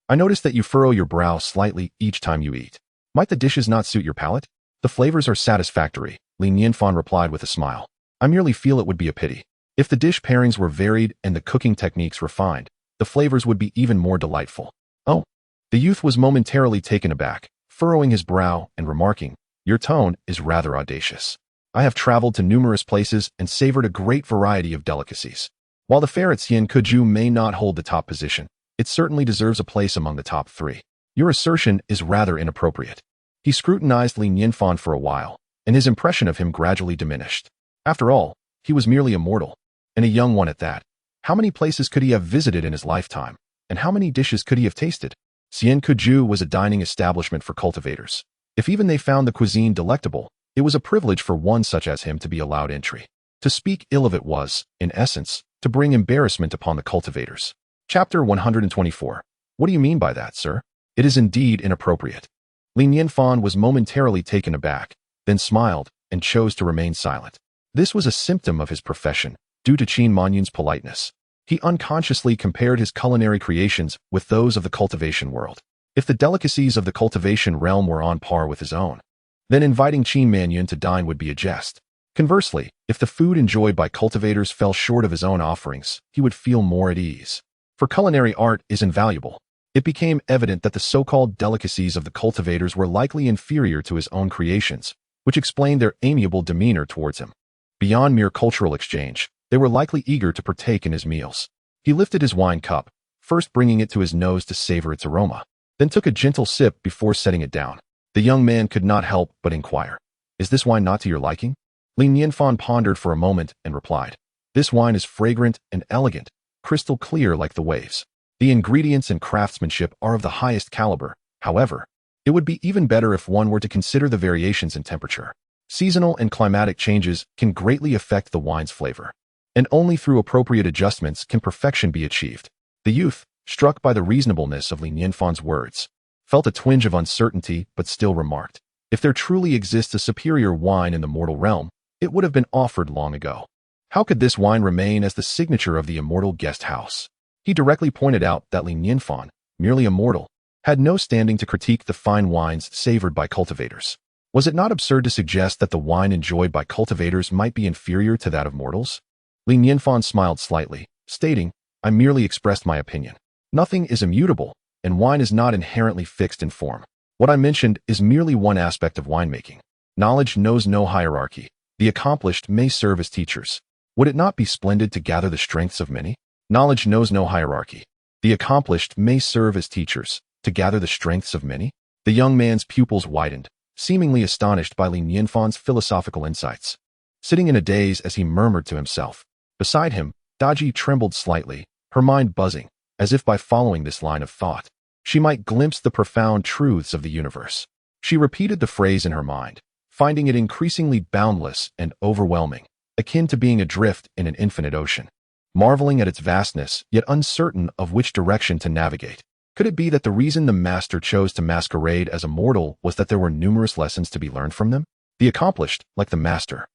I notice that you furrow your brow slightly each time you eat. Might the dishes not suit your palate?" "The flavors are satisfactory," Li Nianfan replied with a smile. "I merely feel it would be a pity If the dish pairings were varied and the cooking techniques refined, the flavors would be even more delightful. Oh, the youth was momentarily taken aback, furrowing his brow and remarking, "Your tone is rather audacious. I have traveled to numerous places and savored a great variety of delicacies. While the fare at Xiankuju may not hold the top position, it certainly deserves a place among the top 3. Your assertion is rather inappropriate." He scrutinized Li Nianfan for a while, and his impression of him gradually diminished. After all, he was merely a mortal, and a young one at that. How many places could he have visited in his lifetime, and how many dishes could he have tasted? Xiankuju was a dining establishment for cultivators. If even they found the cuisine delectable, it was a privilege for one such as him to be allowed entry. To speak ill of it was, in essence, to bring embarrassment upon the cultivators. Chapter 124. What do you mean by that, sir? It is indeed inappropriate. Li Nianfan was momentarily taken aback, then smiled and chose to remain silent. This was a symptom of his profession, due to Qin Manyun's politeness. He unconsciously compared his culinary creations with those of the cultivation world. If the delicacies of the cultivation realm were on par with his own, then inviting Qin Manyun to dine would be a jest. Conversely, if the food enjoyed by cultivators fell short of his own offerings, he would feel more at ease. For culinary art is invaluable. It became evident that the so-called delicacies of the cultivators were likely inferior to his own creations, which explained their amiable demeanor towards him. Beyond mere cultural exchange, they were likely eager to partake in his meals. He lifted his wine cup, first bringing it to his nose to savor its aroma, then took a gentle sip before setting it down. The young man could not help but inquire, "Is this wine not to your liking?" Li Nianfan pondered for a moment and replied, "This wine is fragrant and elegant, crystal clear like the waves. The ingredients and craftsmanship are of the highest caliber. However, it would be even better if one were to consider the variations in temperature. Seasonal and climatic changes can greatly affect the wine's flavor, and only through appropriate adjustments can perfection be achieved." The youth, struck by the reasonableness of Li Nianfan's words, felt a twinge of uncertainty but still remarked, "If there truly exists a superior wine in the mortal realm, it would have been offered long ago. How could this wine remain as the signature of the immortal guest house?" He directly pointed out that Li Nianfan, merely a mortal, had no standing to critique the fine wines savored by cultivators. Was it not absurd to suggest that the wine enjoyed by cultivators might be inferior to that of mortals? Li Nianfan smiled slightly, stating, "I merely expressed my opinion. Nothing is immutable, and wine is not inherently fixed in form. What I mentioned is merely one aspect of winemaking. Knowledge knows no hierarchy. The accomplished may serve as teachers. Would it not be splendid to gather the strengths of many? Knowledge knows no hierarchy. The accomplished may serve as teachers, to gather the strengths of many." The young man's pupils widened, seemingly astonished by Li Nianfan's philosophical insights. Sitting in a daze as he murmured to himself. Beside him, Daji trembled slightly, her mind buzzing, as if by following this line of thought, she might glimpse the profound truths of the universe. She repeated the phrase in her mind, finding it increasingly boundless and overwhelming, akin to being adrift in an infinite ocean. Marveling at its vastness, yet uncertain of which direction to navigate. Could it be that the reason the master chose to masquerade as a mortal was that there were numerous lessons to be learned from them? The accomplished, like the master,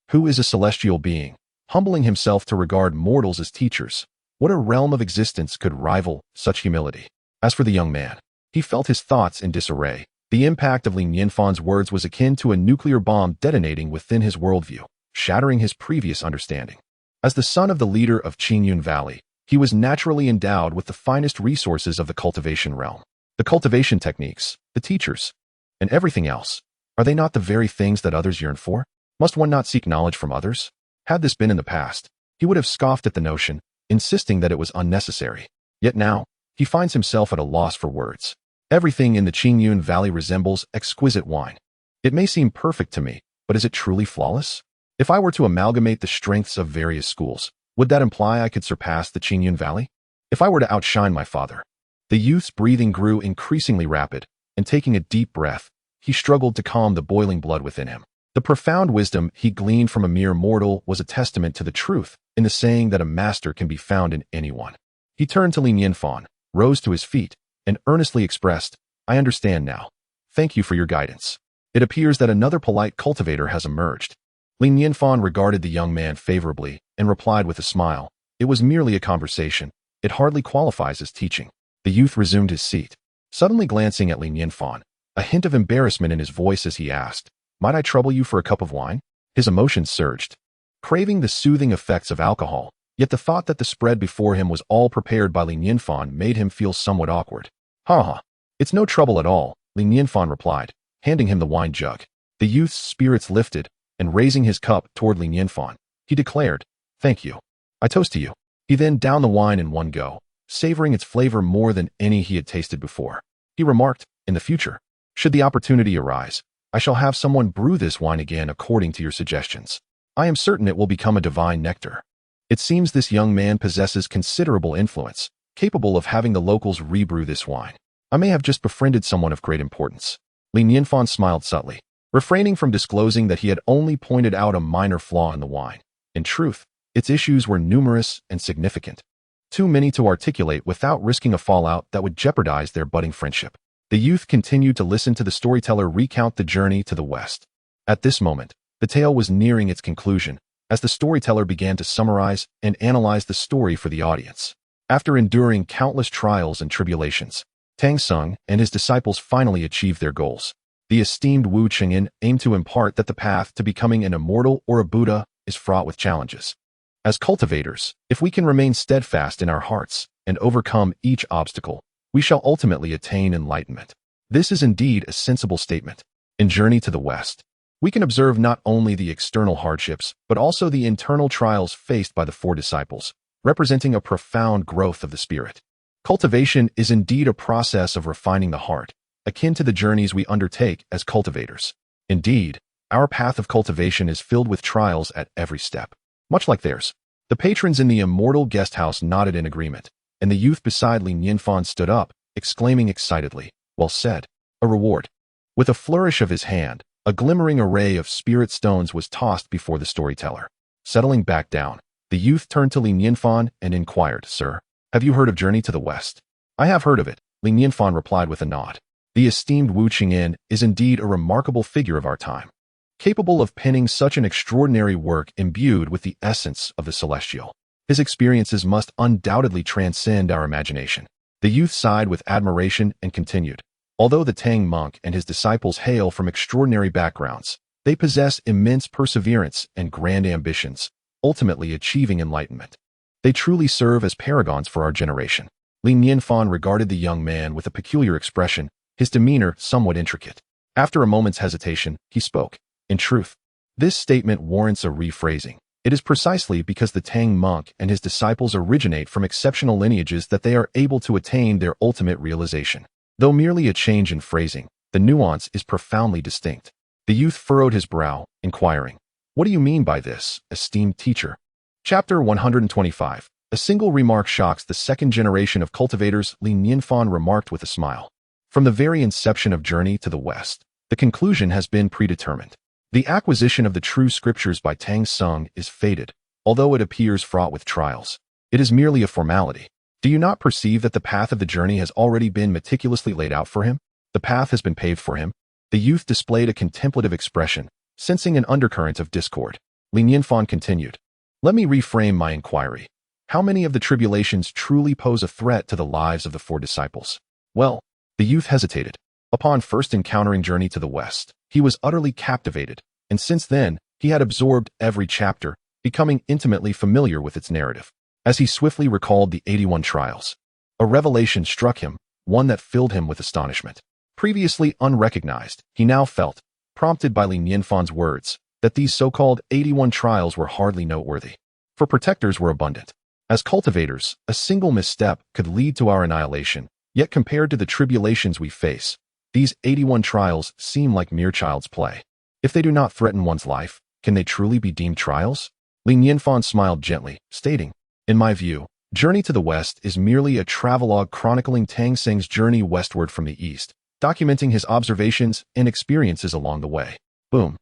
who is a celestial being, humbling himself to regard mortals as teachers. What a realm of existence could rival such humility? As for the young man, he felt his thoughts in disarray. The impact of Li Nianfan's words was akin to a nuclear bomb detonating within his worldview, shattering his previous understanding. As the son of the leader of Qingyun Valley, he was naturally endowed with the finest resources of the cultivation realm. The cultivation techniques, the teachers, and everything else. Are they not the very things that others yearn for? Must one not seek knowledge from others? Had this been in the past, he would have scoffed at the notion, insisting that it was unnecessary. Yet now, he finds himself at a loss for words. Everything in the Qingyun Valley resembles exquisite wine. It may seem perfect to me, but is it truly flawless? If I were to amalgamate the strengths of various schools, would that imply I could surpass the Qingyun Valley? If I were to outshine my father? The youth's breathing grew increasingly rapid, and taking a deep breath, he struggled to calm the boiling blood within him. The profound wisdom he gleaned from a mere mortal was a testament to the truth in the saying that a master can be found in anyone. He turned to Li Nianfan, rose to his feet, and earnestly expressed, "I understand now. Thank you for your guidance. It appears that another polite cultivator has emerged." Li Nianfan regarded the young man favorably and replied with a smile, "It was merely a conversation. It hardly qualifies as teaching." The youth resumed his seat, suddenly glancing at Li Nianfan, a hint of embarrassment in his voice as he asked, "Might I trouble you for a cup of wine?" His emotions surged. craving the soothing effects of alcohol, yet the thought that the spread before him was all prepared by Li Nianfan made him feel somewhat awkward. Ha ha. It's no trouble at all, Li Nianfan replied, handing him the wine jug. The youth's spirits lifted, and raising his cup toward Li Nianfan, he declared, "Thank you. I toast to you." He then downed the wine in one go, savoring its flavor more than any he had tasted before. He remarked, "In the future, should the opportunity arise, I shall have someone brew this wine again according to your suggestions. I am certain it will become a divine nectar." It seems this young man possesses considerable influence, capable of having the locals rebrew this wine. I may have just befriended someone of great importance. Li Nianfan smiled subtly, refraining from disclosing that he had only pointed out a minor flaw in the wine. In truth, its issues were numerous and significant, too many to articulate without risking a fallout that would jeopardize their budding friendship. The youth continued to listen to the storyteller recount the journey to the west. At this moment, the tale was nearing its conclusion, as the storyteller began to summarize and analyze the story for the audience. After enduring countless trials and tribulations, Tang Sung and his disciples finally achieved their goals. The esteemed Wu Cheng'an aimed to impart that the path to becoming an immortal or a Buddha is fraught with challenges. As cultivators, if we can remain steadfast in our hearts and overcome each obstacle, we shall ultimately attain enlightenment. This is indeed a sensible statement. In Journey to the West, we can observe not only the external hardships, but also the internal trials faced by the four disciples, representing a profound growth of the spirit. Cultivation is indeed a process of refining the heart, akin to the journeys we undertake as cultivators. Indeed, our path of cultivation is filled with trials at every step. Much like theirs, the patrons in the Immortal guest house nodded in agreement, and the youth beside Li Nianfan stood up, exclaiming excitedly, "Well said. A reward." With a flourish of his hand, a glimmering array of spirit stones was tossed before the storyteller. Settling back down, the youth turned to Li Nianfan and inquired, "Sir, have you heard of Journey to the West?" "I have heard of it," Li Nianfan replied with a nod. The esteemed Wu Cheng'an is indeed a remarkable figure of our time, capable of penning such an extraordinary work imbued with the essence of the celestial. His experiences must undoubtedly transcend our imagination. The youth sighed with admiration and continued, "Although the Tang monk and his disciples hail from extraordinary backgrounds, they possess immense perseverance and grand ambitions, ultimately achieving enlightenment. They truly serve as paragons for our generation." Li Nianfan regarded the young man with a peculiar expression, his demeanor somewhat intricate. After a moment's hesitation, he spoke, "In truth, this statement warrants a rephrasing. It is precisely because the Tang monk and his disciples originate from exceptional lineages that they are able to attain their ultimate realization. Though merely a change in phrasing, the nuance is profoundly distinct." The youth furrowed his brow, inquiring, "What do you mean by this, esteemed teacher?" Chapter 125. A single remark shocks the second generation of cultivators, Li Nianfan remarked with a smile. From the very inception of Journey to the West, the conclusion has been predetermined. The acquisition of the true scriptures by Tang Sung is fated, although it appears fraught with trials. It is merely a formality. Do you not perceive that the path of the journey has already been meticulously laid out for him? The path has been paved for him. The youth displayed a contemplative expression, sensing an undercurrent of discord. Li Nianfan continued, "Let me reframe my inquiry. How many of the tribulations truly pose a threat to the lives of the four disciples?" Well, the youth hesitated. Upon first encountering Journey to the West, he was utterly captivated, and since then, he had absorbed every chapter, becoming intimately familiar with its narrative. As he swiftly recalled the 81 trials, a revelation struck him, one that filled him with astonishment. Previously unrecognized, he now felt, prompted by Li Nianfan's words, that these so-called 81 trials were hardly noteworthy. For protectors were abundant. As cultivators, a single misstep could lead to our annihilation, yet compared to the tribulations we face, these 81 trials seem like mere child's play. If they do not threaten one's life, can they truly be deemed trials? Li Nianfan smiled gently, stating, "In my view, Journey to the West is merely a travelogue chronicling Tang Sung's journey westward from the east, documenting his observations and experiences along the way." Boom.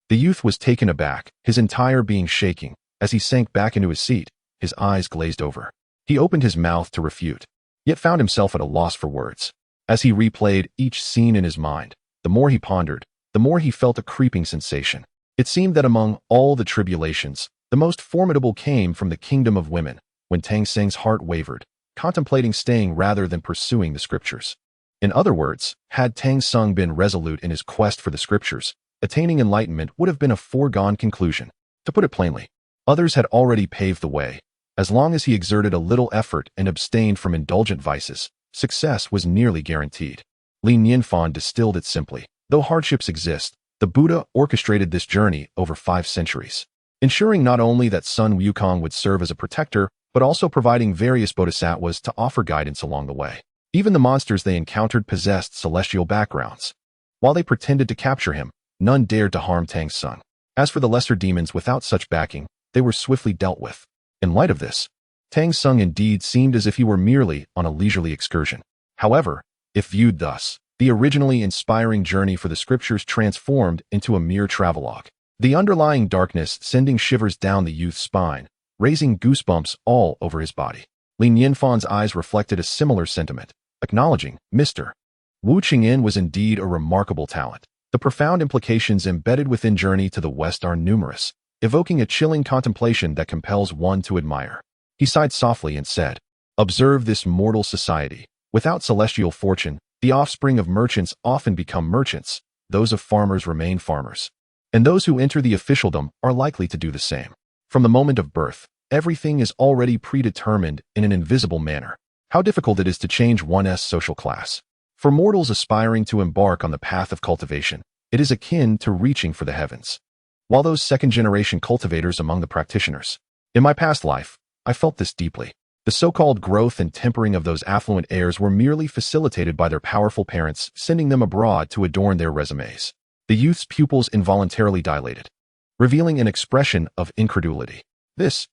The youth was taken aback, his entire being shaking. As he sank back into his seat, his eyes glazed over. He opened his mouth to refute, yet found himself at a loss for words. As he replayed each scene in his mind, the more he pondered, the more he felt a creeping sensation. It seemed that among all the tribulations, the most formidable came from the kingdom of women, when Tang Sung's heart wavered, contemplating staying rather than pursuing the scriptures. In other words, had Tang Sung been resolute in his quest for the scriptures, attaining enlightenment would have been a foregone conclusion. To put it plainly, Others had already paved the way. As long as he exerted a little effort and abstained from indulgent vices, success was nearly guaranteed. Li Nianfan distilled it simply. Though hardships exist, the Buddha orchestrated this journey over 5 centuries, ensuring not only that Sun Wukong would serve as a protector, but also providing various bodhisattvas to offer guidance along the way. Even the monsters they encountered possessed celestial backgrounds. While they pretended to capture him, none dared to harm Tang's son. As for the lesser demons without such backing, they were swiftly dealt with. In light of this, Tang's son indeed seemed as if he were merely on a leisurely excursion. However, if viewed thus, the originally inspiring journey for the scriptures transformed into a mere travelogue. The underlying darkness sending shivers down the youth's spine, raising goosebumps all over his body. Li Nianfan's eyes reflected a similar sentiment, acknowledging, Mr. Wu Qingyin was indeed a remarkable talent. The profound implications embedded within Journey to the West are numerous, evoking a chilling contemplation that compels one to admire. He sighed softly and said, Observe this mortal society. Without celestial fortune, the offspring of merchants often become merchants, those of farmers remain farmers. And those who enter the officialdom are likely to do the same. From the moment of birth, everything is already predetermined in an invisible manner. How difficult it is to change one's social class. For mortals aspiring to embark on the path of cultivation, it is akin to reaching for the heavens. While those second-generation cultivators among the practitioners, in my past life, I felt this deeply. The so-called growth and tempering of those affluent heirs were merely facilitated by their powerful parents sending them abroad to adorn their resumes. The youth's pupils involuntarily dilated, revealing an expression of incredulity. This.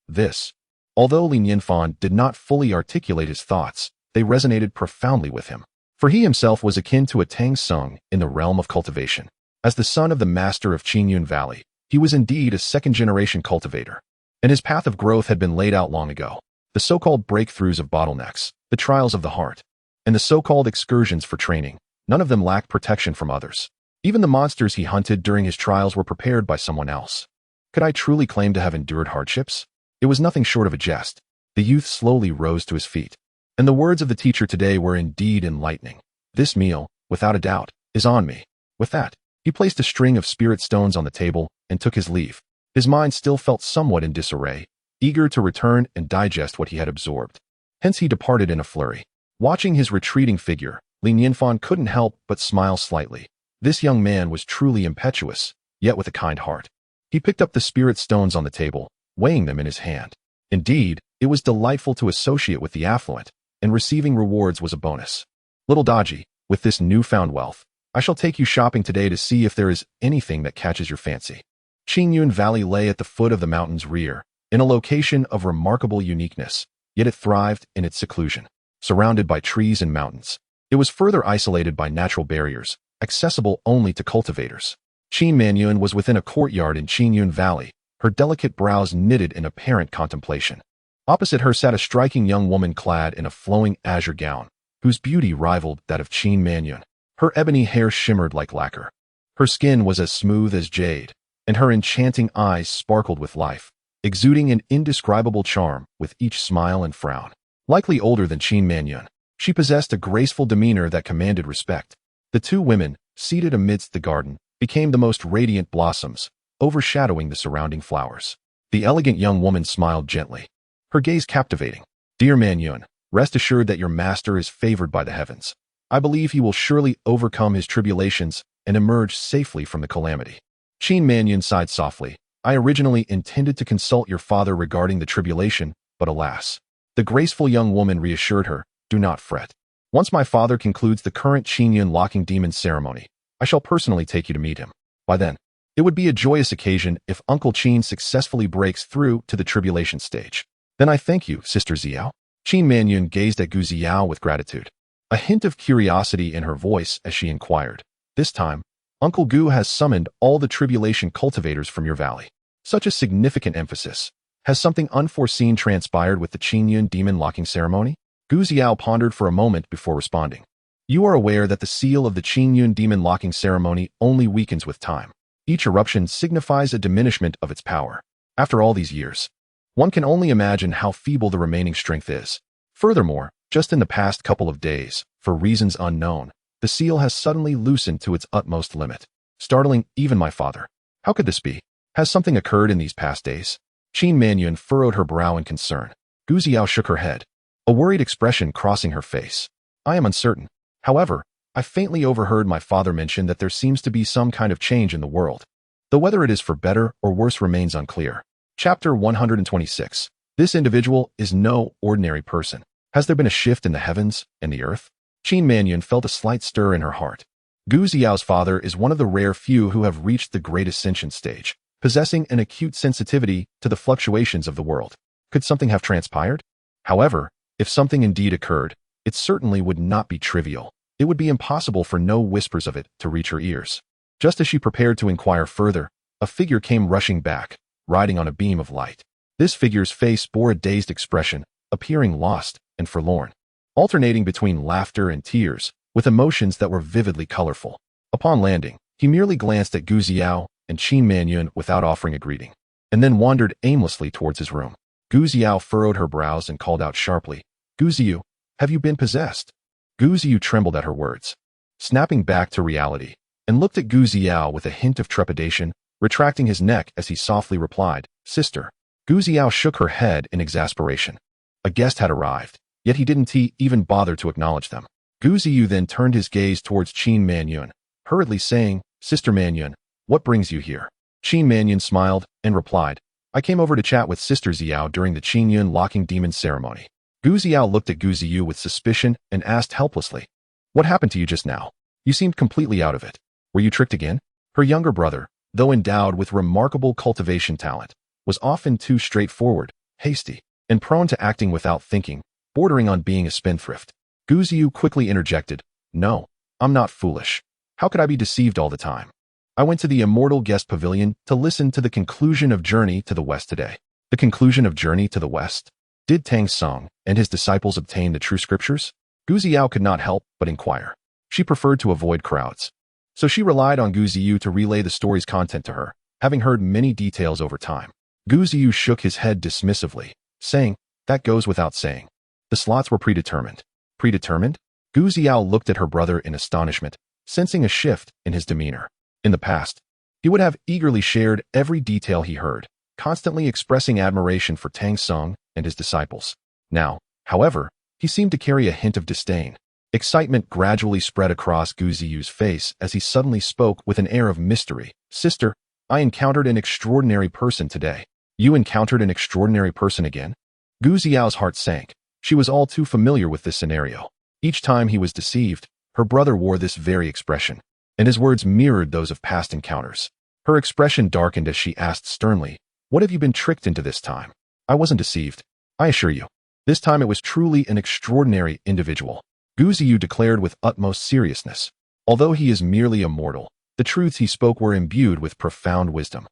Although Li Nianfan did not fully articulate his thoughts, they resonated profoundly with him. For he himself was akin to a Tang Sung in the realm of cultivation. As the son of the master of Qingyun Valley, he was indeed a second-generation cultivator, and his path of growth had been laid out long ago. The so-called breakthroughs of bottlenecks, the trials of the heart, and the so-called excursions for training, none of them lacked protection from others. Even the monsters he hunted during his trials were prepared by someone else. Could I truly claim to have endured hardships? It was nothing short of a jest. The youth slowly rose to his feet, and the words of the teacher today were indeed enlightening. This meal, without a doubt, is on me. With that, he placed a string of spirit stones on the table and took his leave. His mind still felt somewhat in disarray, eager to return and digest what he had absorbed. Hence he departed in a flurry. Watching his retreating figure, Li Nianfan couldn't help but smile slightly. This young man was truly impetuous, yet with a kind heart. He picked up the spirit stones on the table, weighing them in his hand. Indeed, it was delightful to associate with the affluent, and receiving rewards was a bonus. Little Dodgy, with this newfound wealth, I shall take you shopping today to see if there is anything that catches your fancy. Qingyun Valley lay at the foot of the mountain's rear, in a location of remarkable uniqueness, yet it thrived in its seclusion. Surrounded by trees and mountains, it was further isolated by natural barriers, accessible only to cultivators. Qin Manyun was within a courtyard in Qingyun Valley, her delicate brows knitted in apparent contemplation. Opposite her sat a striking young woman clad in a flowing azure gown, whose beauty rivaled that of Qin Manyun. Her ebony hair shimmered like lacquer. Her skin was as smooth as jade, and her enchanting eyes sparkled with life, exuding an indescribable charm with each smile and frown. Likely older than Qin Manyun, she possessed a graceful demeanor that commanded respect. The two women, seated amidst the garden, became the most radiant blossoms, overshadowing the surrounding flowers. The elegant young woman smiled gently, her gaze captivating. Dear Manyun, rest assured that your master is favored by the heavens. I believe he will surely overcome his tribulations and emerge safely from the calamity. Qin Manyun sighed softly. I originally intended to consult your father regarding the tribulation, but alas. The graceful young woman reassured her, do not fret. Once my father concludes the current Qingyun locking demon ceremony, I shall personally take you to meet him. By then, it would be a joyous occasion if Uncle Qin successfully breaks through to the tribulation stage. Then I thank you, Sister Xiao. Qin Manyun gazed at Gu Xiao with gratitude, a hint of curiosity in her voice as she inquired. This time, Uncle Gu has summoned all the tribulation cultivators from your valley. Such a significant emphasis. Has something unforeseen transpired with the Qingyun demon locking ceremony? Gu Xiao pondered for a moment before responding. You are aware that the seal of the Qingyun demon locking ceremony only weakens with time. Each eruption signifies a diminishment of its power. After all these years, one can only imagine how feeble the remaining strength is. Furthermore, just in the past couple of days, for reasons unknown, the seal has suddenly loosened to its utmost limit, startling even my father. How could this be? Has something occurred in these past days? Qin Manyun furrowed her brow in concern. Gu Xiao shook her head, a worried expression crossing her face. I am uncertain. However, I faintly overheard my father mention that there seems to be some kind of change in the world, though whether it is for better or worse remains unclear. Chapter 126. This individual is no ordinary person. Has there been a shift in the heavens and the earth? Qin Manyun felt a slight stir in her heart. Gu Xiao's father is one of the rare few who have reached the great ascension stage, possessing an acute sensitivity to the fluctuations of the world. Could something have transpired? However, if something indeed occurred, it certainly would not be trivial. It would be impossible for no whispers of it to reach her ears. Just as she prepared to inquire further, a figure came rushing back, riding on a beam of light. This figure's face bore a dazed expression, appearing lost and forlorn, alternating between laughter and tears, with emotions that were vividly colorful. Upon landing, he merely glanced at Gu Xiao and Qin Manyun without offering a greeting, and then wandered aimlessly towards his room. Gu Xiao furrowed her brows and called out sharply, Gu Xiu, have you been possessed? Gu Xiu trembled at her words, snapping back to reality, and looked at Gu Xiao with a hint of trepidation, retracting his neck as he softly replied, Sister. Gu Xiao shook her head in exasperation. A guest had arrived, yet he didn't even bother to acknowledge them. Gu Xiu then turned his gaze towards Qin Manyun, hurriedly saying, Sister Manyun, what brings you here? Qin Manyun smiled and replied, I came over to chat with Sister Xiao during the Qingyun locking demon ceremony. Gu Xiao looked at Gu Xiu with suspicion and asked helplessly, What happened to you just now? You seemed completely out of it. Were you tricked again? Her younger brother, though endowed with remarkable cultivation talent, was often too straightforward, hasty, and prone to acting without thinking, bordering on being a spendthrift. Gu Xiu quickly interjected, No, I'm not foolish. How could I be deceived all the time? I went to the Immortal guest pavilion to listen to the conclusion of Journey to the West today. The conclusion of Journey to the West? Did Tang Song and his disciples obtain the true scriptures? Gu Xiao could not help but inquire. She preferred to avoid crowds, so she relied on Gu Xiu to relay the story's content to her, having heard many details over time. Gu Xiu shook his head dismissively, saying, That goes without saying. The slots were predetermined. Predetermined? Gu Xiao looked at her brother in astonishment, sensing a shift in his demeanor. In the past, he would have eagerly shared every detail he heard, constantly expressing admiration for Tang Song and his disciples. Now, however, he seemed to carry a hint of disdain. Excitement gradually spread across Gu Xiu's face as he suddenly spoke with an air of mystery. Sister, I encountered an extraordinary person today. You encountered an extraordinary person again? Gu Xiao's heart sank. She was all too familiar with this scenario. Each time he was deceived, her brother wore this very expression, and his words mirrored those of past encounters. Her expression darkened as she asked sternly, What have you been tricked into this time? I wasn't deceived, I assure you. This time it was truly an extraordinary individual. Gu Xiu declared with utmost seriousness. Although he is merely a mortal, the truths he spoke were imbued with profound wisdom.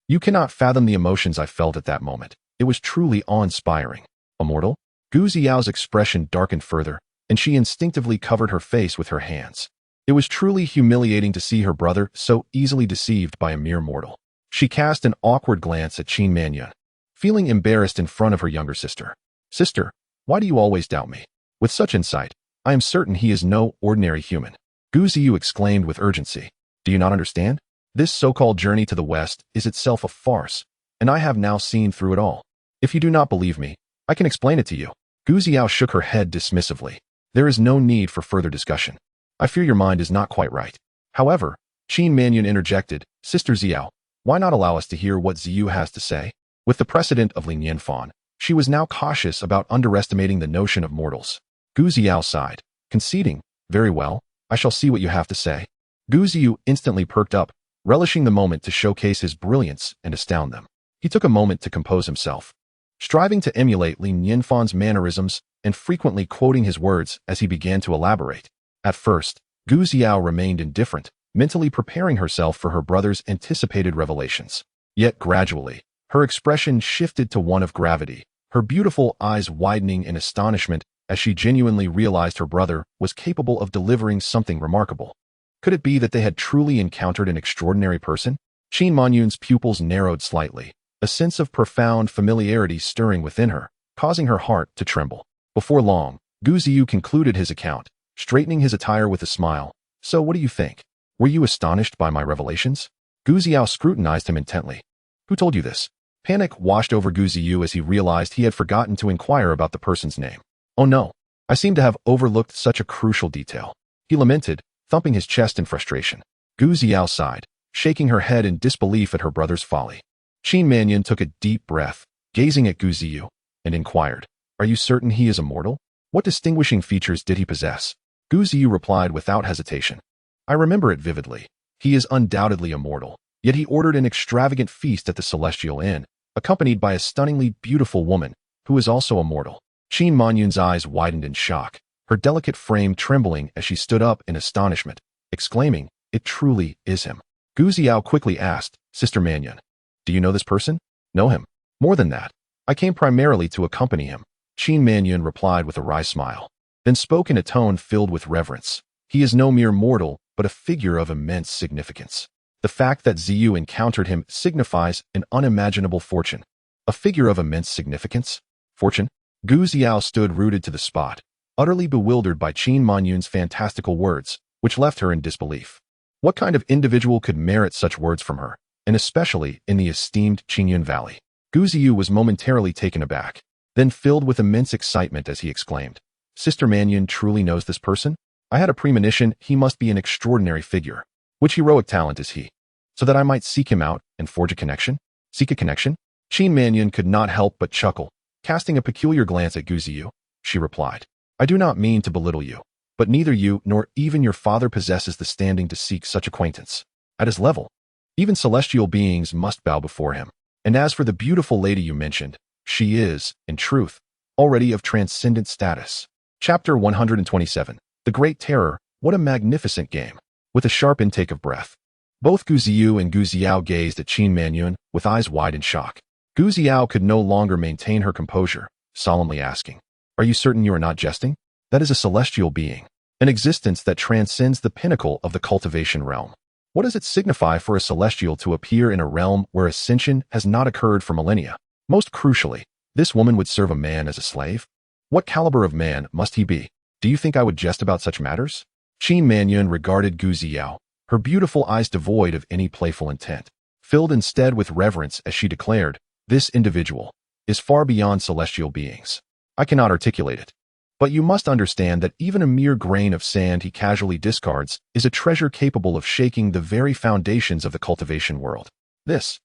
You cannot fathom the emotions I felt at that moment. It was truly awe-inspiring. Immortal? Gu Xiao's expression darkened further, and she instinctively covered her face with her hands. It was truly humiliating to see her brother so easily deceived by a mere mortal. She cast an awkward glance at Qin Manyun, feeling embarrassed in front of her younger sister. Sister, why do you always doubt me? With such insight, I am certain he is no ordinary human. Gu Xiu exclaimed with urgency. Do you not understand? This so-called journey to the West is itself a farce, and I have now seen through it all. If you do not believe me, I can explain it to you. Gu Xiao shook her head dismissively. There is no need for further discussion. I fear your mind is not quite right. However, Qin Manyun interjected, Sister Xiao, why not allow us to hear what Xiu has to say? With the precedent of Nianfan, she was now cautious about underestimating the notion of mortals. Gu Xiao sighed, conceding, Very well, I shall see what you have to say. Gu Xiu instantly perked up, relishing the moment to showcase his brilliance and astound them. He took a moment to compose himself, striving to emulate Lin Nianfan's mannerisms and frequently quoting his words as he began to elaborate. At first, Gu Xiao remained indifferent, mentally preparing herself for her brother's anticipated revelations. Yet gradually, her expression shifted to one of gravity, her beautiful eyes widening in astonishment as she genuinely realized her brother was capable of delivering something remarkable. Could it be that they had truly encountered an extraordinary person? Qin Manyun's pupils narrowed slightly, a sense of profound familiarity stirring within her, causing her heart to tremble. Before long, Gu Xiu concluded his account, straightening his attire with a smile. So what do you think? Were you astonished by my revelations? Gu Xiao scrutinized him intently. Who told you this? Panic washed over Gu Ziyu as he realized he had forgotten to inquire about the person's name. Oh no, I seem to have overlooked such a crucial detail. He lamented, thumping his chest in frustration. Gu Ziyu sighed, shaking her head in disbelief at her brother's folly. Qin Mannion took a deep breath, gazing at Gu Ziyu, and inquired, "Are you certain he is immortal? What distinguishing features did he possess?" Gu Ziyu replied without hesitation. "I remember it vividly. He is undoubtedly immortal, yet he ordered an extravagant feast at the Celestial Inn, accompanied by a stunningly beautiful woman, who is also immortal." Qin Manyun's eyes widened in shock, her delicate frame trembling as she stood up in astonishment, exclaiming, "It truly is him." Gu Ziyu quickly asked, "Sister Mannion, do you know this person?" "Know him. More than that, I came primarily to accompany him," Qin Mannion replied with a wry smile, then spoke in a tone filled with reverence. "He is no mere mortal, but a figure of immense significance. The fact that Ziyu encountered him signifies an unimaginable fortune." "A figure of immense significance? Fortune?" Gu Ziyu stood rooted to the spot, utterly bewildered by Qin Manyun's fantastical words, which left her in disbelief. What kind of individual could merit such words from her, and especially in the esteemed Qingyun Valley? Gu Ziyu was momentarily taken aback, then filled with immense excitement as he exclaimed, "Sister Mannion truly knows this person? I had a premonition he must be an extraordinary figure. Which heroic talent is he? So that I might seek him out and forge a connection?" "Seek a connection?" Qin Mannion could not help but chuckle. Casting a peculiar glance at Gu Ziyu, she replied, "I do not mean to belittle you, but neither you nor even your father possesses the standing to seek such acquaintance. At his level, even celestial beings must bow before him. And as for the beautiful lady you mentioned, she is, in truth, already of transcendent status." Chapter 127. The Great Terror. What a magnificent game. With a sharp intake of breath, both Gu Ziyu and Gu Ziyu gazed at Qin Manyun with eyes wide in shock. Gu Ziyu could no longer maintain her composure, solemnly asking, "Are you certain you are not jesting? That is a celestial being, an existence that transcends the pinnacle of the cultivation realm. What does it signify for a celestial to appear in a realm where ascension has not occurred for millennia? Most crucially, this woman would serve a man as a slave? What caliber of man must he be? Do you think I would jest about such matters?" Qin Manyun regarded Gu Ziyu, her beautiful eyes devoid of any playful intent, filled instead with reverence as she declared, "This individual is far beyond celestial beings. I cannot articulate it. But you must understand that even a mere grain of sand he casually discards is a treasure capable of shaking the very foundations of the cultivation world. This.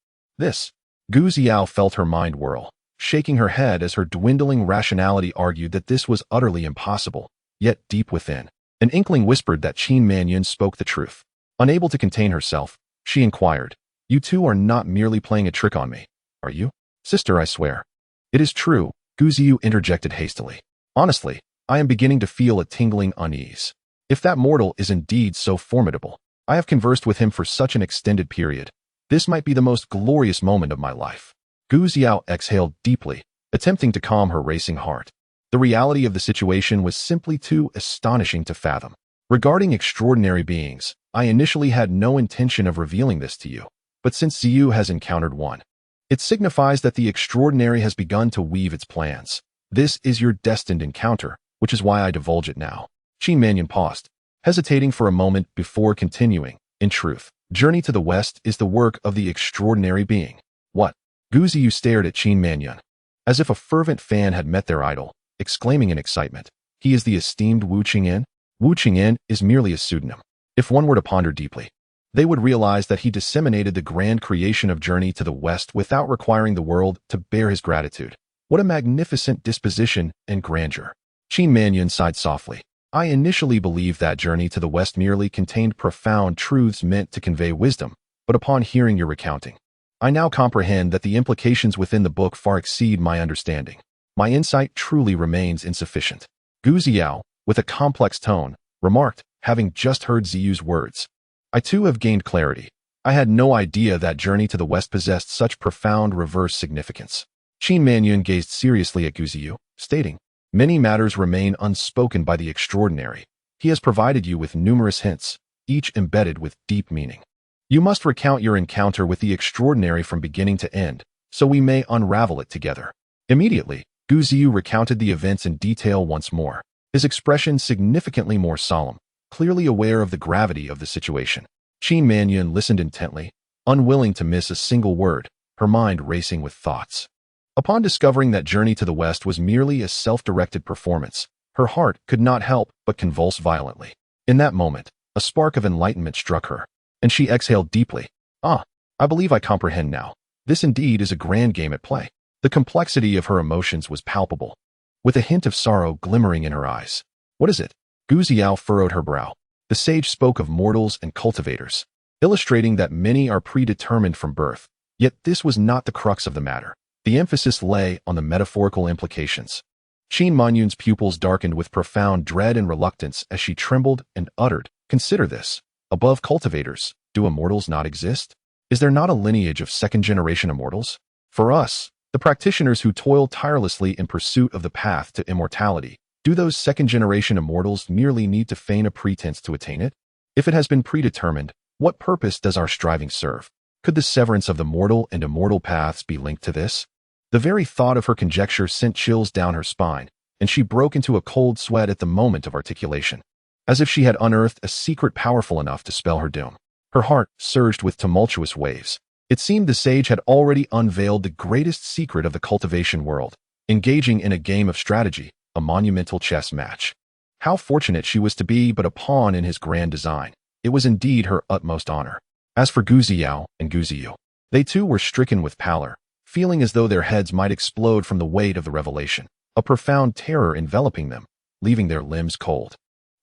Gu Ziyu felt her mind whirl, shaking her head as her dwindling rationality argued that this was utterly impossible, yet deep within, an inkling whispered that Qin Manyun spoke the truth. Unable to contain herself, she inquired, "You two are not merely playing a trick on me, are you?" "Sister, I swear." "It is true," Gu Ziyu interjected hastily. "Honestly, I am beginning to feel a tingling unease. If that mortal is indeed so formidable, I have conversed with him for such an extended period. This might be the most glorious moment of my life." Gu Ziyu exhaled deeply, attempting to calm her racing heart. The reality of the situation was simply too astonishing to fathom. "Regarding extraordinary beings, I initially had no intention of revealing this to you, but since Ziyu has encountered one, it signifies that the extraordinary has begun to weave its plans. This is your destined encounter, which is why I divulge it now." Qin Manyun paused, hesitating for a moment before continuing. "In truth, Journey to the West is the work of the extraordinary being." "What?" Gu Ziyu stared at Qin Manyun, as if a fervent fan had met their idol, exclaiming in excitement, "He is the esteemed Wu Qingyan?" Wu Qingyan is merely a pseudonym. If one were to ponder deeply, they would realize that he disseminated the grand creation of Journey to the West without requiring the world to bear his gratitude. What a magnificent disposition and grandeur. Qin Manyun sighed softly. "I initially believed that Journey to the West merely contained profound truths meant to convey wisdom, but upon hearing your recounting, I now comprehend that the implications within the book far exceed my understanding. My insight truly remains insufficient." Gu Ziyu, with a complex tone, remarked, having just heard Ziyu's words, "I too have gained clarity. I had no idea that Journey to the West possessed such profound reverse significance." Qin Manyun gazed seriously at Gu Ziyu, stating, "Many matters remain unspoken by the extraordinary. He has provided you with numerous hints, each embedded with deep meaning. You must recount your encounter with the extraordinary from beginning to end, so we may unravel it together." Immediately, Gu Ziyu recounted the events in detail once more, his expression significantly more solemn, clearly aware of the gravity of the situation. Qin Manyun listened intently, unwilling to miss a single word, her mind racing with thoughts. Upon discovering that Journey to the West was merely a self-directed performance, her heart could not help but convulse violently. In that moment, a spark of enlightenment struck her, and she exhaled deeply. Ah, I believe I comprehend now. This indeed is a grand game at play. The complexity of her emotions was palpable, with a hint of sorrow glimmering in her eyes. What is it? Gu Xiao furrowed her brow. The sage spoke of mortals and cultivators, illustrating that many are predetermined from birth. Yet this was not the crux of the matter. The emphasis lay on the metaphorical implications. Qin Manyun's pupils darkened with profound dread and reluctance as she trembled and uttered, "Consider this. Above cultivators, do immortals not exist? Is there not a lineage of second-generation immortals? For us, the practitioners who toil tirelessly in pursuit of the path to immortality, do those second-generation immortals merely need to feign a pretense to attain it? If it has been predetermined, what purpose does our striving serve? Could the severance of the mortal and immortal paths be linked to this?" The very thought of her conjecture sent chills down her spine, and she broke into a cold sweat at the moment of articulation, as if she had unearthed a secret powerful enough to spell her doom. Her heart surged with tumultuous waves. It seemed the sage had already unveiled the greatest secret of the cultivation world, engaging in a game of strategy, a monumental chess match. How fortunate she was to be but a pawn in his grand design. It was indeed her utmost honor. As for Gu Xiao and Gu Ziyu, they too were stricken with pallor, feeling as though their heads might explode from the weight of the revelation, a profound terror enveloping them, leaving their limbs cold.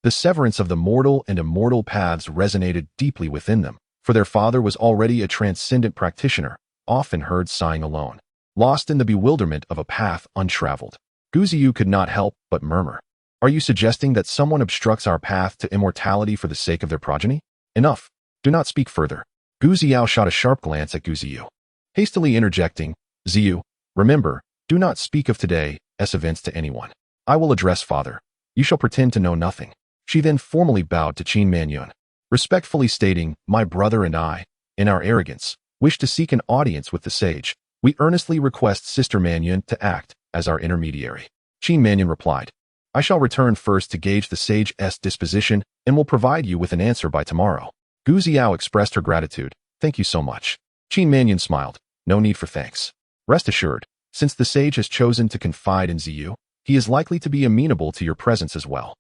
The severance of the mortal and immortal paths resonated deeply within them, for their father was already a transcendent practitioner, often heard sighing alone, lost in the bewilderment of a path untraveled. Gu Ziyu could not help but murmur, "Are you suggesting that someone obstructs our path to immortality for the sake of their progeny? Enough. Do not speak further." Gu Xiao shot a sharp glance at Gu Ziyu, hastily interjecting, "Ziyu, remember, do not speak of today's events to anyone. I will address father. You shall pretend to know nothing." She then formally bowed to Qin Manyun, respectfully stating, "My brother and I, in our arrogance, wish to seek an audience with the sage. We earnestly request Sister Manyun to act as our intermediary." Qin Manyun replied, "I shall return first to gauge the sage's disposition and will provide you with an answer by tomorrow." Gu Xiao expressed her gratitude. "Thank you so much." Qin Manyun smiled. "No need for thanks. Rest assured, since the sage has chosen to confide in Ziyu, he is likely to be amenable to your presence as well."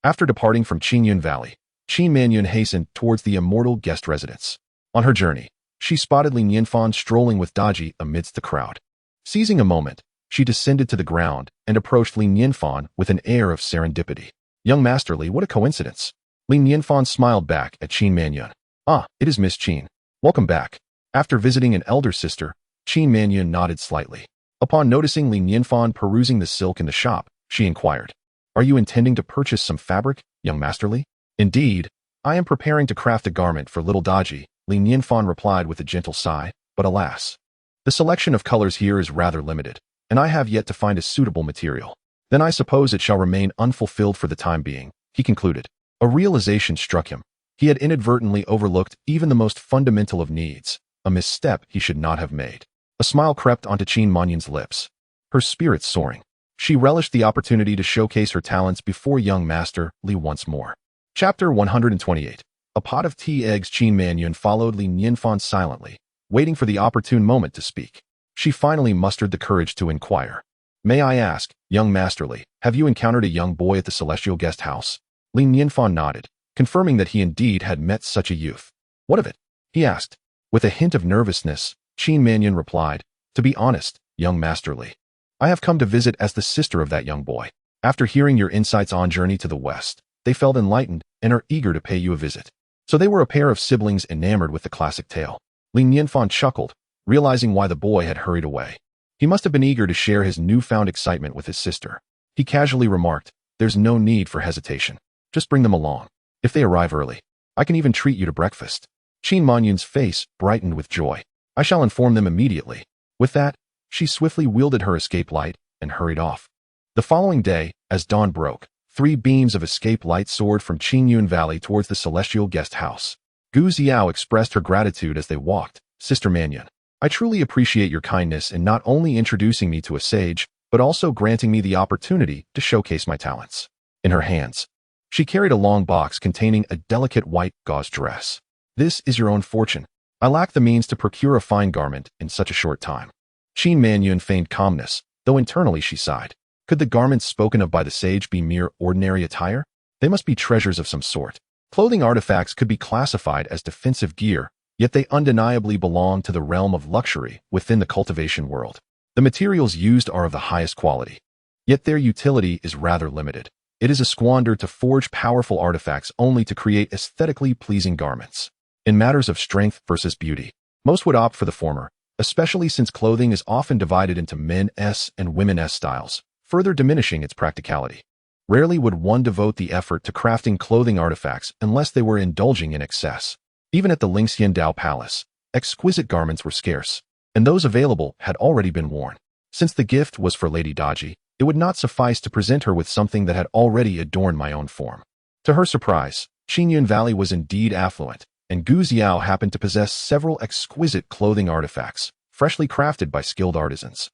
After departing from Qingyun Valley, Qin Manyun hastened towards the immortal guest residence. On her journey, she spotted Li Nianfan strolling with Daji amidst the crowd. Seizing a moment, she descended to the ground and approached Li Nianfan with an air of serendipity. "Young Master Li, what a coincidence." Li Nianfan smiled back at Qin Manyun. "Ah, it is Miss Qin. Welcome back." After visiting an elder sister, Qin Manyun nodded slightly. Upon noticing Li Nianfan perusing the silk in the shop, she inquired, "Are you intending to purchase some fabric, young Master Li?" "Indeed, I am preparing to craft a garment for little Daji," Li Nianfan replied with a gentle sigh, "but alas, the selection of colors here is rather limited, and I have yet to find a suitable material." "Then I suppose it shall remain unfulfilled for the time being," he concluded. A realization struck him. He had inadvertently overlooked even the most fundamental of needs, a misstep he should not have made. A smile crept onto Qin Manyun's lips, her spirits soaring. She relished the opportunity to showcase her talents before young Master Li once more. Chapter 128. A pot of tea eggs. Qin Manyun followed Li Nianfan silently, waiting for the opportune moment to speak. She finally mustered the courage to inquire, "May I ask, young Master Li, have you encountered a young boy at the Celestial Guest House?" Li Nianfan nodded, confirming that he indeed had met such a youth. "What of it?" he asked. With a hint of nervousness, Qin Manyun replied, "To be honest, young Master Li, I have come to visit as the sister of that young boy. After hearing your insights on Journey to the West, they felt enlightened and are eager to pay you a visit." So they were a pair of siblings enamored with the classic tale. Li Nianfan chuckled, realizing why the boy had hurried away. He must have been eager to share his newfound excitement with his sister. He casually remarked, "There's no need for hesitation. Just bring them along. If they arrive early, I can even treat you to breakfast." Qin Manyun's face brightened with joy. "I shall inform them immediately." With that, she swiftly wielded her escape light and hurried off. The following day, as dawn broke, 3 beams of escape light soared from Qingyun Valley towards the Celestial Guest House. Gu Xiao expressed her gratitude as they walked. "Sister Manyun, I truly appreciate your kindness in not only introducing me to a sage, but also granting me the opportunity to showcase my talents." In her hands, she carried a long box containing a delicate white gauze dress. "This is your own fortune. I lack the means to procure a fine garment in such a short time. Qin Manyun feigned calmness, though internally she sighed. Could the garments spoken of by the sage be mere ordinary attire? They must be treasures of some sort. Clothing artifacts could be classified as defensive gear, yet they undeniably belong to the realm of luxury within the cultivation world. The materials used are of the highest quality, yet their utility is rather limited. It is a squander to forge powerful artifacts only to create aesthetically pleasing garments. In matters of strength versus beauty, most would opt for the former, especially since clothing is often divided into men's and women's styles, further diminishing its practicality. Rarely would one devote the effort to crafting clothing artifacts unless they were indulging in excess. Even at the Lingxian Dao Palace, exquisite garments were scarce, and those available had already been worn. Since the gift was for Lady Daji, it would not suffice to present her with something that had already adorned my own form. To her surprise, Qinyun Valley was indeed affluent, and Gu Xiao happened to possess several exquisite clothing artifacts, freshly crafted by skilled artisans.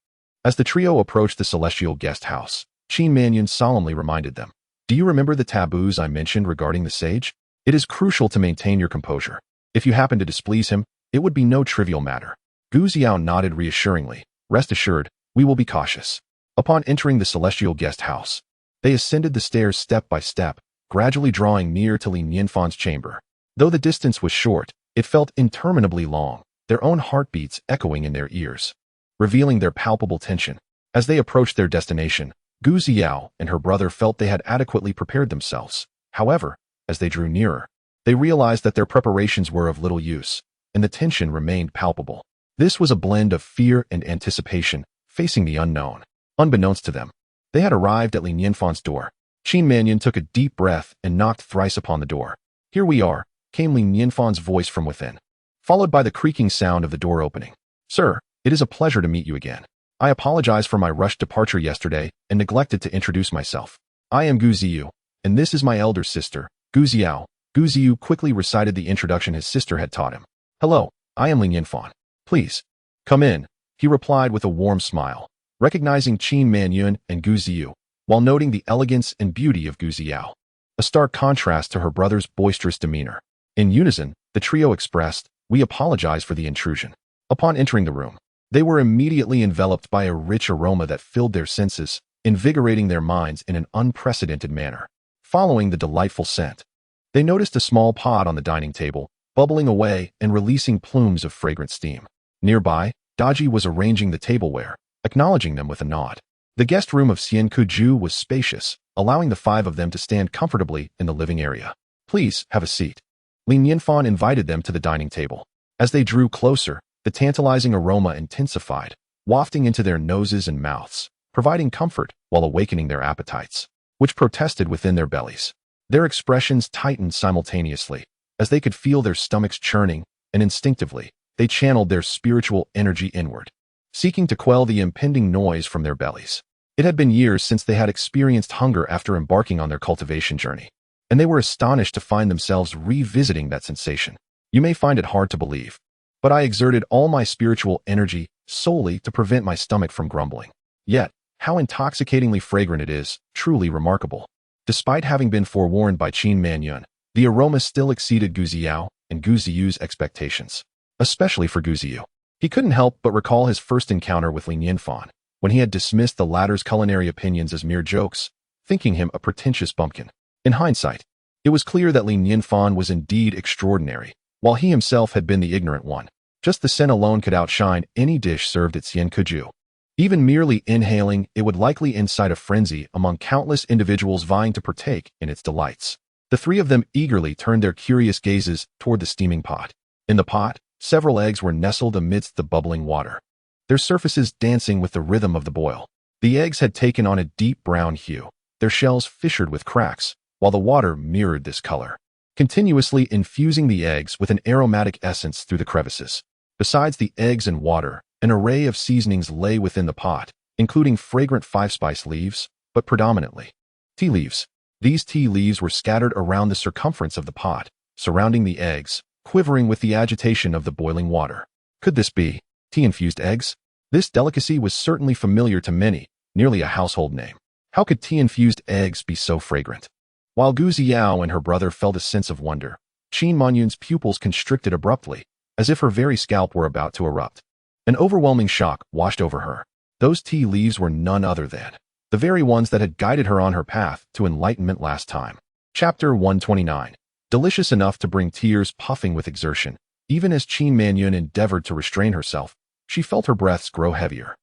As the trio approached the celestial guest house, Qin Manyun solemnly reminded them, "Do you remember the taboos I mentioned regarding the sage? It is crucial to maintain your composure. If you happen to displease him, it would be no trivial matter." Gu Xiao nodded reassuringly. "Rest assured, we will be cautious." Upon entering the celestial guest house, they ascended the stairs step by step, gradually drawing near to Li Nianfan's chamber. Though the distance was short, it felt interminably long, their own heartbeats echoing in their ears, revealing their palpable tension. As they approached their destination, Gu Xiao and her brother felt they had adequately prepared themselves. However, as they drew nearer, they realized that their preparations were of little use, and the tension remained palpable. This was a blend of fear and anticipation, facing the unknown. Unbeknownst to them, they had arrived at Li Nianfan's door. Qin Manyun took a deep breath and knocked thrice upon the door. "Here we are," came Li Nianfan's voice from within, followed by the creaking sound of the door opening. "Sir, it is a pleasure to meet you again. I apologize for my rushed departure yesterday and neglected to introduce myself. I am Gu Ziyu, and this is my elder sister, Gu Xiao." Gu Ziyu quickly recited the introduction his sister had taught him. "Hello, I am Li Nianfan. Please, come in," he replied with a warm smile, recognizing Qin Manyun and Gu Ziyu, while noting the elegance and beauty of Gu Xiao, a stark contrast to her brother's boisterous demeanor. In unison, the trio expressed, "We apologize for the intrusion." Upon entering the room, they were immediately enveloped by a rich aroma that filled their senses, invigorating their minds in an unprecedented manner. Following the delightful scent, they noticed a small pot on the dining table, bubbling away and releasing plumes of fragrant steam. Nearby, Daji was arranging the tableware, acknowledging them with a nod. The guest room of Xian Kuju was spacious, allowing the five of them to stand comfortably in the living area. "Please, have a seat." Li Nianfan invited them to the dining table. As they drew closer, the tantalizing aroma intensified, wafting into their noses and mouths, providing comfort while awakening their appetites, which protested within their bellies. Their expressions tightened simultaneously, as they could feel their stomachs churning, and instinctively, they channeled their spiritual energy inward, seeking to quell the impending noise from their bellies. It had been years since they had experienced hunger after embarking on their cultivation journey, and they were astonished to find themselves revisiting that sensation. You may find it hard to believe, but I exerted all my spiritual energy solely to prevent my stomach from grumbling. Yet, how intoxicatingly fragrant it is, truly remarkable. Despite having been forewarned by Qin Manyun, the aroma still exceeded Gu Xiao and Gu Ziyu's expectations, especially for Gu Ziyu. He couldn't help but recall his first encounter with Li Nianfan, when he had dismissed the latter's culinary opinions as mere jokes, thinking him a pretentious bumpkin. In hindsight, it was clear that Li Nianfan was indeed extraordinary, while he himself had been the ignorant one. Just the scent alone could outshine any dish served at Xian Kuju. Even merely inhaling, it would likely incite a frenzy among countless individuals vying to partake in its delights. The three of them eagerly turned their curious gazes toward the steaming pot. In the pot, several eggs were nestled amidst the bubbling water, their surfaces dancing with the rhythm of the boil. The eggs had taken on a deep brown hue, their shells fissured with cracks, while the water mirrored this color, continuously infusing the eggs with an aromatic essence through the crevices. Besides the eggs and water, an array of seasonings lay within the pot, including fragrant five-spice leaves, but predominantly tea leaves. These tea leaves were scattered around the circumference of the pot, surrounding the eggs, quivering with the agitation of the boiling water. Could this be tea-infused eggs? This delicacy was certainly familiar to many, nearly a household name. How could tea-infused eggs be so fragrant? While Gu Xiao and her brother felt a sense of wonder, Qin Manyun's pupils constricted abruptly, as if her very scalp were about to erupt. An overwhelming shock washed over her. Those tea leaves were none other than the very ones that had guided her on her path to enlightenment last time. Chapter 129. Delicious enough to bring tears puffing with exertion. Even as Qin Manyun endeavored to restrain herself, she felt her breaths grow heavier.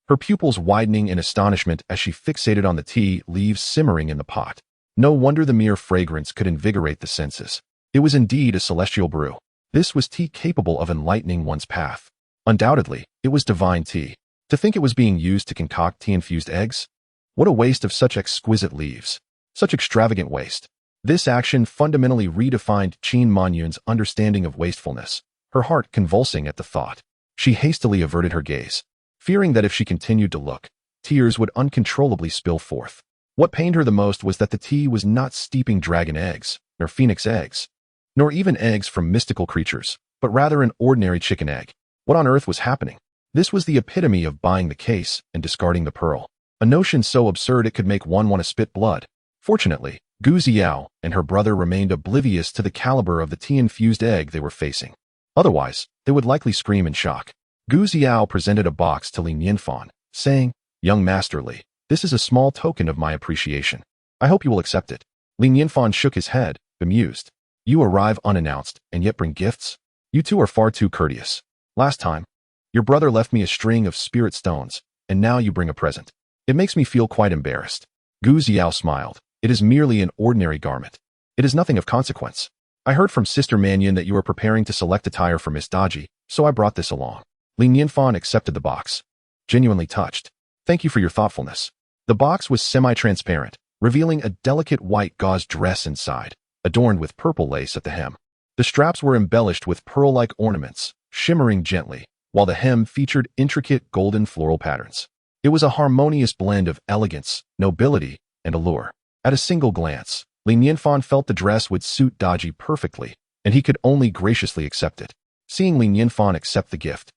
Her pupils widening in astonishment as she fixated on the tea leaves simmering in the pot. No wonder the mere fragrance could invigorate the senses. It was indeed a celestial brew. This was tea capable of enlightening one's path. Undoubtedly, it was divine tea. To think it was being used to concoct tea-infused eggs? What a waste of such exquisite leaves. Such extravagant waste. This action fundamentally redefined Qin Manyun's understanding of wastefulness, her heart convulsing at the thought. She hastily averted her gaze, fearing that if she continued to look, tears would uncontrollably spill forth. What pained her the most was that the tea was not steeping dragon eggs, nor phoenix eggs, nor even eggs from mystical creatures, but rather an ordinary chicken egg. What on earth was happening? This was the epitome of buying the case and discarding the pearl. A notion so absurd it could make one want to spit blood. Fortunately, Gu Xiao and her brother remained oblivious to the caliber of the tea-infused egg they were facing. Otherwise, they would likely scream in shock. Gu Xiao presented a box to Li Nianfan, saying, "Young Master Li, this is a small token of my appreciation. I hope you will accept it." Li Nianfan shook his head, bemused. "You arrive unannounced and yet bring gifts? You two are far too courteous. Last time, your brother left me a string of spirit stones, and now you bring a present. It makes me feel quite embarrassed." Gu Xiao smiled. "It is merely an ordinary garment. It is nothing of consequence. I heard from Sister Manyun that you are preparing to select attire for Miss Daji, so I brought this along." Li Nianfan accepted the box, genuinely touched. "Thank you for your thoughtfulness." The box was semi-transparent, revealing a delicate white gauze dress inside, adorned with purple lace at the hem. The straps were embellished with pearl-like ornaments, shimmering gently, while the hem featured intricate golden floral patterns. It was a harmonious blend of elegance, nobility, and allure. At a single glance, Li Nianfan felt the dress would suit Daji perfectly, and he could only graciously accept it. Seeing Li Nianfan accept the gift,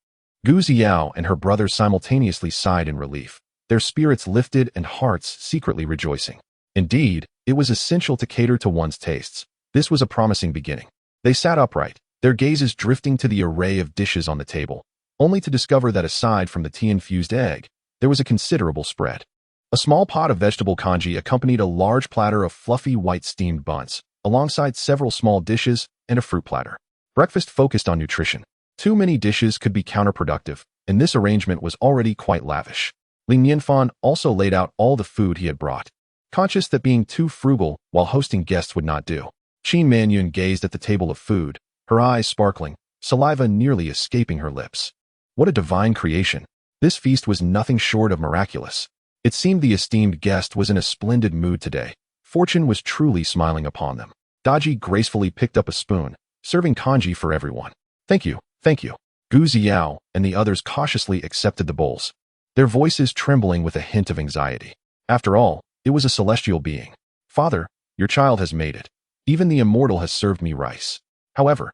Gu Xiao and her brother simultaneously sighed in relief, their spirits lifted and hearts secretly rejoicing. Indeed, it was essential to cater to one's tastes. This was a promising beginning. They sat upright, their gazes drifting to the array of dishes on the table, only to discover that aside from the tea-infused egg, there was a considerable spread. A small pot of vegetable congee accompanied a large platter of fluffy white steamed buns, alongside several small dishes and a fruit platter. Breakfast focused on nutrition. Too many dishes could be counterproductive, and this arrangement was already quite lavish. Li Nianfan also laid out all the food he had brought, conscious that being too frugal while hosting guests would not do. Qin Manyun gazed at the table of food, her eyes sparkling, saliva nearly escaping her lips. What a divine creation! This feast was nothing short of miraculous. It seemed the esteemed guest was in a splendid mood today. Fortune was truly smiling upon them. Daji gracefully picked up a spoon, serving congee for everyone. Thank you, thank you." Gu Xiao and the others cautiously accepted the bowls, their voices trembling with a hint of anxiety. After all, it was a celestial being. "Father, your child has made it. Even the immortal has served me rice. However,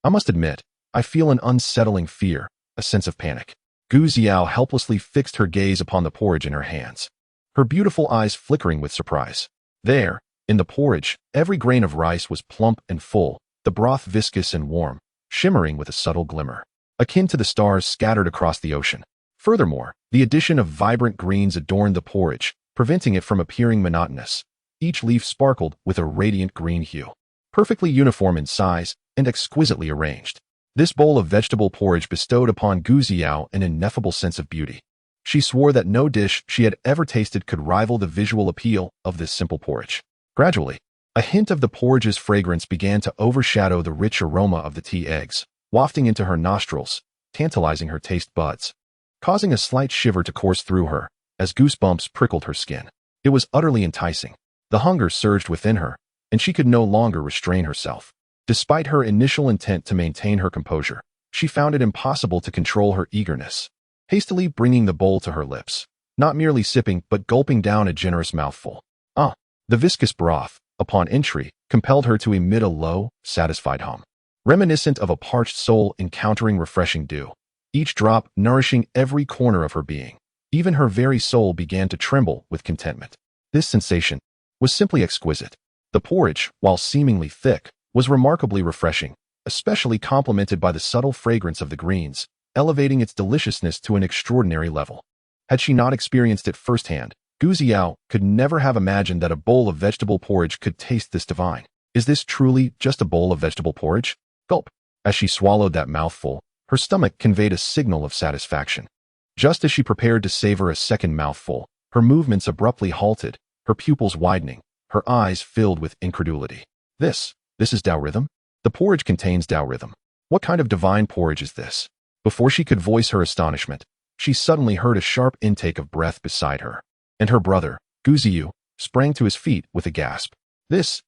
I must admit, I feel an unsettling fear, a sense of panic." Gu Xiao helplessly fixed her gaze upon the porridge in her hands, her beautiful eyes flickering with surprise. There, in the porridge, every grain of rice was plump and full, the broth viscous and warm, shimmering with a subtle glimmer, akin to the stars scattered across the ocean. Furthermore, the addition of vibrant greens adorned the porridge, preventing it from appearing monotonous. Each leaf sparkled with a radiant green hue, perfectly uniform in size and exquisitely arranged. This bowl of vegetable porridge bestowed upon Gu Xiao an ineffable sense of beauty. She swore that no dish she had ever tasted could rival the visual appeal of this simple porridge. Gradually, a hint of the porridge's fragrance began to overshadow the rich aroma of the tea eggs, wafting into her nostrils, tantalizing her taste buds, causing a slight shiver to course through her as goosebumps prickled her skin. It was utterly enticing. The hunger surged within her, and she could no longer restrain herself. Despite her initial intent to maintain her composure, she found it impossible to control her eagerness. Hastily bringing the bowl to her lips, not merely sipping but gulping down a generous mouthful. The viscous broth, upon entry, compelled her to emit a low, satisfied hum, reminiscent of a parched soul encountering refreshing dew, each drop nourishing every corner of her being. Even her very soul began to tremble with contentment. This sensation was simply exquisite. The porridge, while seemingly thick, was remarkably refreshing, especially complemented by the subtle fragrance of the greens, elevating its deliciousness to an extraordinary level. Had she not experienced it firsthand, Gu Ziao could never have imagined that a bowl of vegetable porridge could taste this divine. Is this truly just a bowl of vegetable porridge? Gulp. As she swallowed that mouthful, her stomach conveyed a signal of satisfaction. Just as she prepared to savor a second mouthful, her movements abruptly halted, her pupils widening, her eyes filled with incredulity. This is Dao rhythm? The porridge contains Dao rhythm. What kind of divine porridge is this? Before she could voice her astonishment, she suddenly heard a sharp intake of breath beside her, and her brother, Gu Ziyu, sprang to his feet with a gasp. This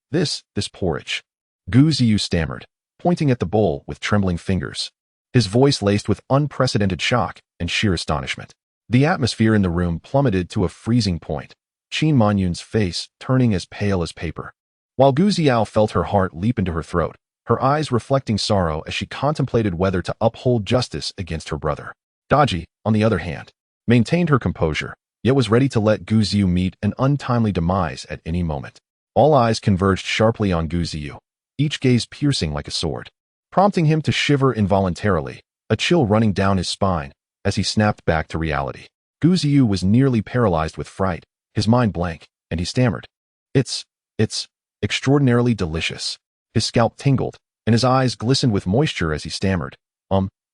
porridge. Gu Ziyu stammered, pointing at the bowl with trembling fingers, his voice laced with unprecedented shock and sheer astonishment. The atmosphere in the room plummeted to a freezing point, Qin Manyun's face turning as pale as paper, while Gu Ziao felt her heart leap into her throat, her eyes reflecting sorrow as she contemplated whether to uphold justice against her brother. Daji, on the other hand, maintained her composure, yet was ready to let Gu Ziyu meet an untimely demise at any moment. All eyes converged sharply on Gu Ziyu, each gaze piercing like a sword, prompting him to shiver involuntarily, a chill running down his spine as he snapped back to reality. Gu Ziyu was nearly paralyzed with fright, his mind blank, and he stammered. It's extraordinarily delicious. His scalp tingled, and his eyes glistened with moisture as he stammered.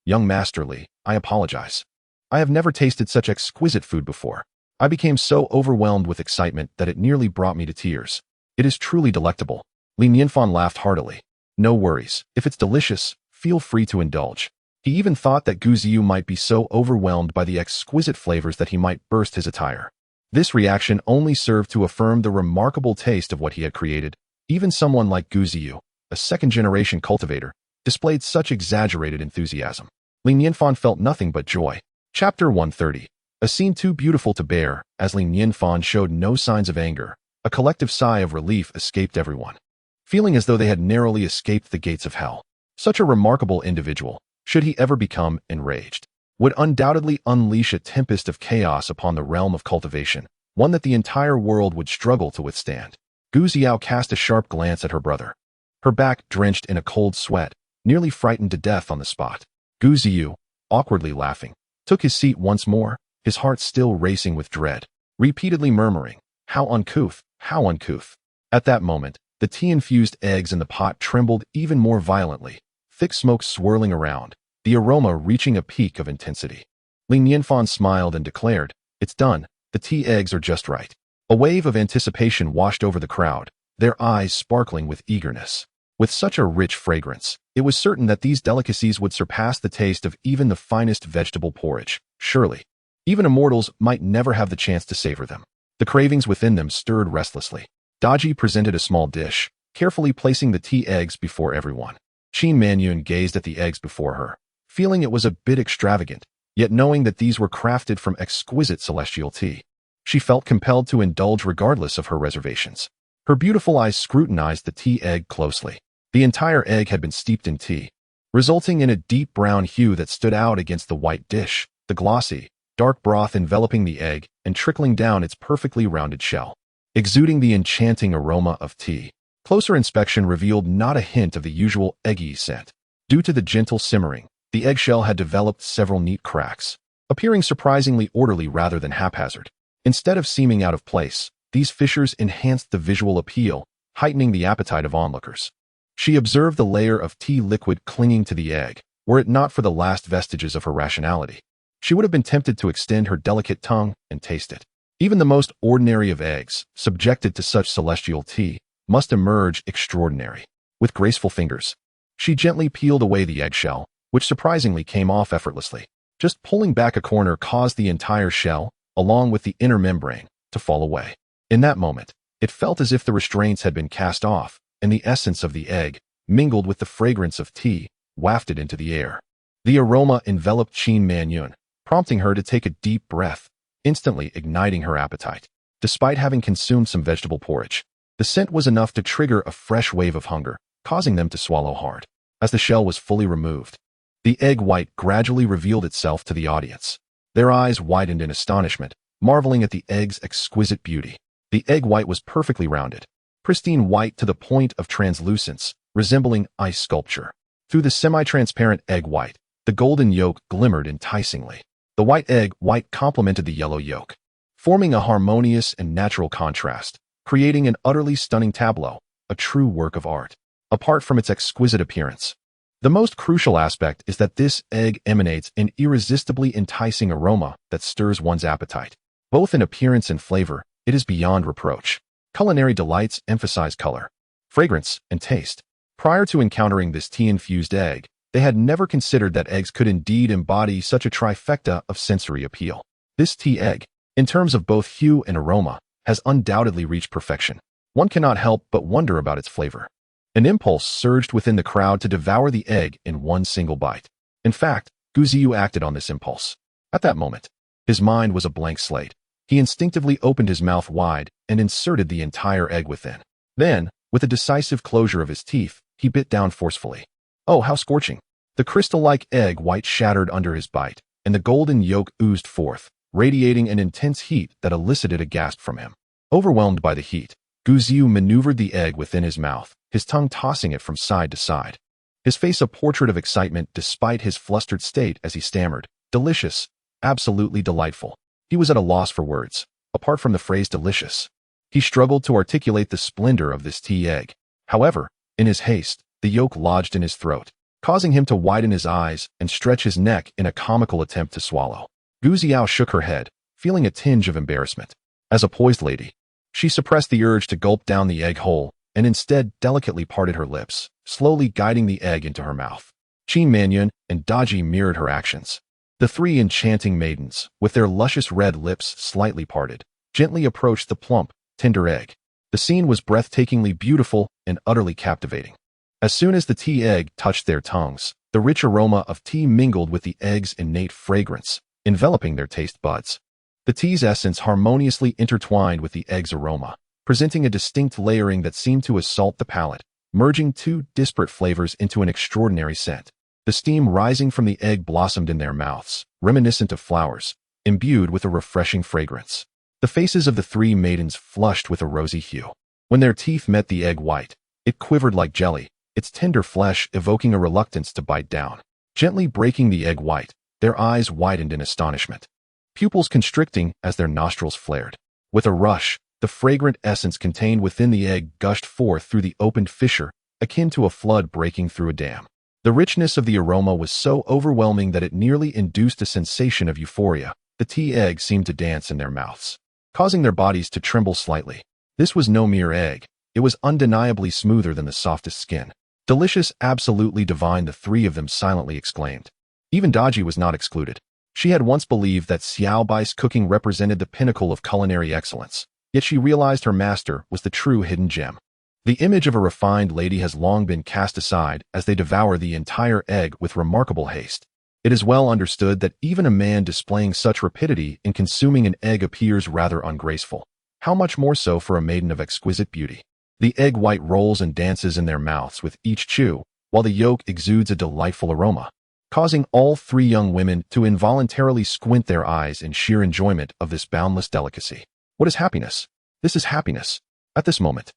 Young Master Li, I apologize. I have never tasted such exquisite food before. I became so overwhelmed with excitement that it nearly brought me to tears. It is truly delectable. Li Nianfan laughed heartily. No worries. If it's delicious, feel free to indulge. He even thought that Gu Ziyu might be so overwhelmed by the exquisite flavors that he might burst his attire. This reaction only served to affirm the remarkable taste of what he had created. Even someone like Gu Ziyu, a second-generation cultivator, displayed such exaggerated enthusiasm. Li Nianfan felt nothing but joy. Chapter 130. A scene too beautiful to bear. As Li Nianfan showed no signs of anger, a collective sigh of relief escaped everyone, feeling as though they had narrowly escaped the gates of hell. Such a remarkable individual, should he ever become enraged, would undoubtedly unleash a tempest of chaos upon the realm of cultivation, one that the entire world would struggle to withstand. Gu Ziao cast a sharp glance at her brother, her back drenched in a cold sweat, nearly frightened to death on the spot. Gu Ziyu, awkwardly laughing, took his seat once more, his heart still racing with dread, repeatedly murmuring, "How uncouth, how uncouth." At that moment, the tea-infused eggs in the pot trembled even more violently, thick smoke swirling around, the aroma reaching a peak of intensity. Li Nianfan smiled and declared, "It's done, the tea eggs are just right." A wave of anticipation washed over the crowd, their eyes sparkling with eagerness. With such a rich fragrance, it was certain that these delicacies would surpass the taste of even the finest vegetable porridge. Surely, even immortals might never have the chance to savor them. The cravings within them stirred restlessly. Daji presented a small dish, carefully placing the tea eggs before everyone. Qin Manyun gazed at the eggs before her, feeling it was a bit extravagant, yet knowing that these were crafted from exquisite celestial tea. She felt compelled to indulge regardless of her reservations. Her beautiful eyes scrutinized the tea egg closely. The entire egg had been steeped in tea, resulting in a deep brown hue that stood out against the white dish, the glossy, dark broth enveloping the egg and trickling down its perfectly rounded shell, exuding the enchanting aroma of tea. Closer inspection revealed not a hint of the usual eggy scent. Due to the gentle simmering, the eggshell had developed several neat cracks, appearing surprisingly orderly rather than haphazard. Instead of seeming out of place, these fissures enhanced the visual appeal, heightening the appetite of onlookers. She observed the layer of tea liquid clinging to the egg. Were it not for the last vestiges of her rationality, she would have been tempted to extend her delicate tongue and taste it. Even the most ordinary of eggs, subjected to such celestial tea, must emerge extraordinary. With graceful fingers, she gently peeled away the eggshell, which surprisingly came off effortlessly. Just pulling back a corner caused the entire shell, along with the inner membrane, to fall away. In that moment, it felt as if the restraints had been cast off, and the essence of the egg, mingled with the fragrance of tea, wafted into the air. The aroma enveloped Qin Manyun, prompting her to take a deep breath, instantly igniting her appetite. Despite having consumed some vegetable porridge, the scent was enough to trigger a fresh wave of hunger, causing them to swallow hard. As the shell was fully removed, the egg white gradually revealed itself to the audience. Their eyes widened in astonishment, marveling at the egg's exquisite beauty. The egg white was perfectly rounded, pristine white to the point of translucence, resembling ice sculpture. Through the semi-transparent egg white, the golden yolk glimmered enticingly. The white egg white complemented the yellow yolk, forming a harmonious and natural contrast, creating an utterly stunning tableau, a true work of art. Apart from its exquisite appearance, the most crucial aspect is that this egg emanates an irresistibly enticing aroma that stirs one's appetite. Both in appearance and flavor, it is beyond reproach. Culinary delights emphasize color, fragrance, and taste. Prior to encountering this tea-infused egg, they had never considered that eggs could indeed embody such a trifecta of sensory appeal. This tea egg, in terms of both hue and aroma, has undoubtedly reached perfection. One cannot help but wonder about its flavor. An impulse surged within the crowd to devour the egg in one single bite. In fact, Guziyu acted on this impulse. At that moment, his mind was a blank slate. He instinctively opened his mouth wide and inserted the entire egg within. Then, with a decisive closure of his teeth, he bit down forcefully. Oh, how scorching! The crystal-like egg white shattered under his bite, and the golden yolk oozed forth, radiating an intense heat that elicited a gasp from him. Overwhelmed by the heat, Guziyu maneuvered the egg within his mouth, his tongue tossing it from side to side. His face a portrait of excitement despite his flustered state as he stammered, "Delicious, absolutely delightful." He was at a loss for words, apart from the phrase delicious. He struggled to articulate the splendor of this tea egg. However, in his haste, the yolk lodged in his throat, causing him to widen his eyes and stretch his neck in a comical attempt to swallow. Guziyu shook her head, feeling a tinge of embarrassment. As a poised lady, she suppressed the urge to gulp down the egg whole and instead delicately parted her lips, slowly guiding the egg into her mouth. Qin Manyun and Daji mirrored her actions. The three enchanting maidens, with their luscious red lips slightly parted, gently approached the plump, tender egg. The scene was breathtakingly beautiful and utterly captivating. As soon as the tea egg touched their tongues, the rich aroma of tea mingled with the egg's innate fragrance, enveloping their taste buds. The tea's essence harmoniously intertwined with the egg's aroma, presenting a distinct layering that seemed to assault the palate, merging two disparate flavors into an extraordinary scent. The steam rising from the egg blossomed in their mouths, reminiscent of flowers, imbued with a refreshing fragrance. The faces of the three maidens flushed with a rosy hue. When their teeth met the egg white, it quivered like jelly, its tender flesh evoking a reluctance to bite down. Gently breaking the egg white, their eyes widened in astonishment, pupils constricting as their nostrils flared. With a rush, the fragrant essence contained within the egg gushed forth through the opened fissure, akin to a flood breaking through a dam. The richness of the aroma was so overwhelming that it nearly induced a sensation of euphoria. The tea egg seemed to dance in their mouths, causing their bodies to tremble slightly. This was no mere egg. It was undeniably smoother than the softest skin. Delicious, absolutely divine, the three of them silently exclaimed. Even Daji was not excluded. She had once believed that Xiaobai's cooking represented the pinnacle of culinary excellence, yet she realized her master was the true hidden gem. The image of a refined lady has long been cast aside as they devour the entire egg with remarkable haste. It is well understood that even a man displaying such rapidity in consuming an egg appears rather ungraceful. How much more so for a maiden of exquisite beauty? The egg white rolls and dances in their mouths with each chew, while the yolk exudes a delightful aroma, causing all three young women to involuntarily squint their eyes in sheer enjoyment of this boundless delicacy. What is happiness? This is happiness. At this moment,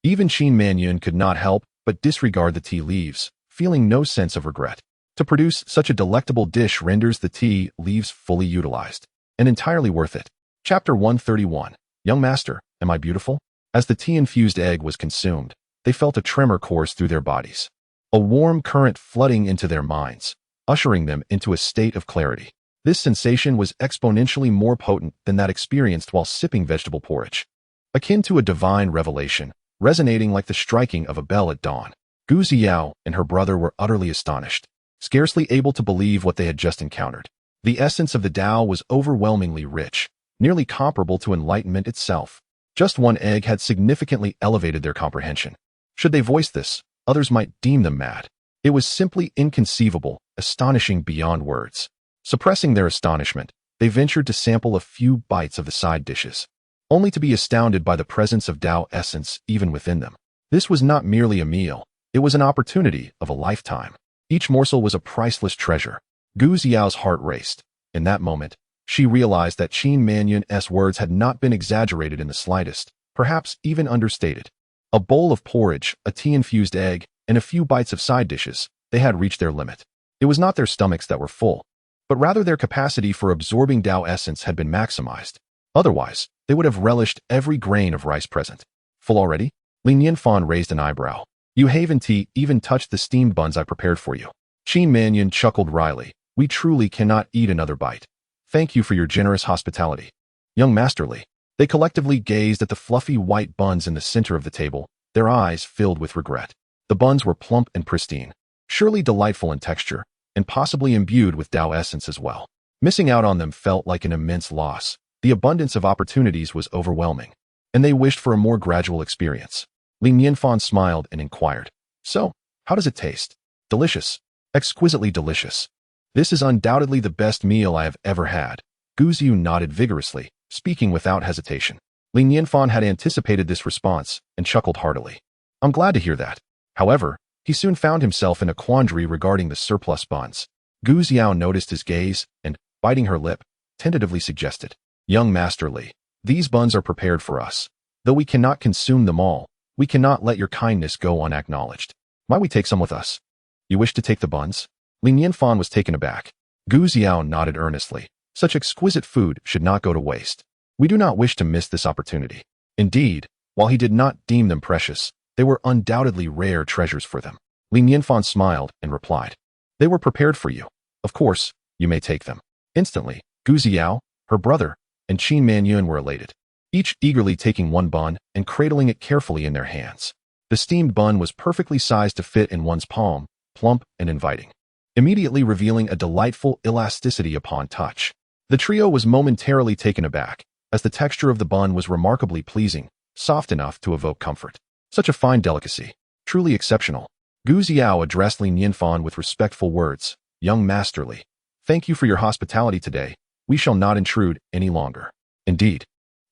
even Qin Manyun could not help but disregard the tea leaves, feeling no sense of regret. To produce such a delectable dish renders the tea leaves fully utilized, and entirely worth it. Chapter 131. Young Master, am I beautiful? As the tea-infused egg was consumed, they felt a tremor course through their bodies, a warm current flooding into their minds, ushering them into a state of clarity. This sensation was exponentially more potent than that experienced while sipping vegetable porridge, akin to a divine revelation, resonating like the striking of a bell at dawn. Guziyu and her brother were utterly astonished, scarcely able to believe what they had just encountered. The essence of the Tao was overwhelmingly rich, nearly comparable to enlightenment itself. Just one egg had significantly elevated their comprehension. Should they voice this, others might deem them mad. It was simply inconceivable, astonishing beyond words. Suppressing their astonishment, they ventured to sample a few bites of the side dishes, only to be astounded by the presence of Tao essence even within them. This was not merely a meal, it was an opportunity of a lifetime. Each morsel was a priceless treasure. Guziyu's heart raced. In that moment, she realized that Qin Manyun's words had not been exaggerated in the slightest, perhaps even understated. A bowl of porridge, a tea-infused egg, and a few bites of side dishes, they had reached their limit. It was not their stomachs that were full, but rather their capacity for absorbing Tao essence had been maximized. Otherwise, they would have relished every grain of rice present. Full already? Nianfan raised an eyebrow. You haven't even touched the steamed buns I prepared for you. Qin Mannion chuckled wryly. We truly cannot eat another bite. Thank you for your generous hospitality. Young Masterly. They collectively gazed at the fluffy white buns in the center of the table, their eyes filled with regret. The buns were plump and pristine, surely delightful in texture, and possibly imbued with Tao essence as well. Missing out on them felt like an immense loss. The abundance of opportunities was overwhelming, and they wished for a more gradual experience. Nianfan smiled and inquired, So, how does it taste? Delicious. Exquisitely delicious. This is undoubtedly the best meal I have ever had. Guziyu nodded vigorously, speaking without hesitation. Nianfan had anticipated this response and chuckled heartily. I'm glad to hear that. However, he soon found himself in a quandary regarding the surplus buns. Guziyu noticed his gaze and, biting her lip, tentatively suggested, Young Masterly, these buns are prepared for us. Though we cannot consume them all, we cannot let your kindness go unacknowledged. Might we take some with us? You wish to take the buns? Nianfan was taken aback. Guziyu nodded earnestly. Such exquisite food should not go to waste. We do not wish to miss this opportunity. Indeed, while he did not deem them precious, they were undoubtedly rare treasures for them. Nianfan smiled and replied, They were prepared for you. Of course, you may take them. Instantly, Guziyu, her brother, and Qin Mannion were elated, each eagerly taking one bun and cradling it carefully in their hands. The steamed bun was perfectly sized to fit in one's palm, plump and inviting, immediately revealing a delightful elasticity upon touch. The trio was momentarily taken aback, as the texture of the bun was remarkably pleasing, soft enough to evoke comfort. Such a fine delicacy. Truly exceptional. Guziyu addressed Nianfan with respectful words. Young Masterly, thank you for your hospitality today. We shall not intrude any longer. Indeed.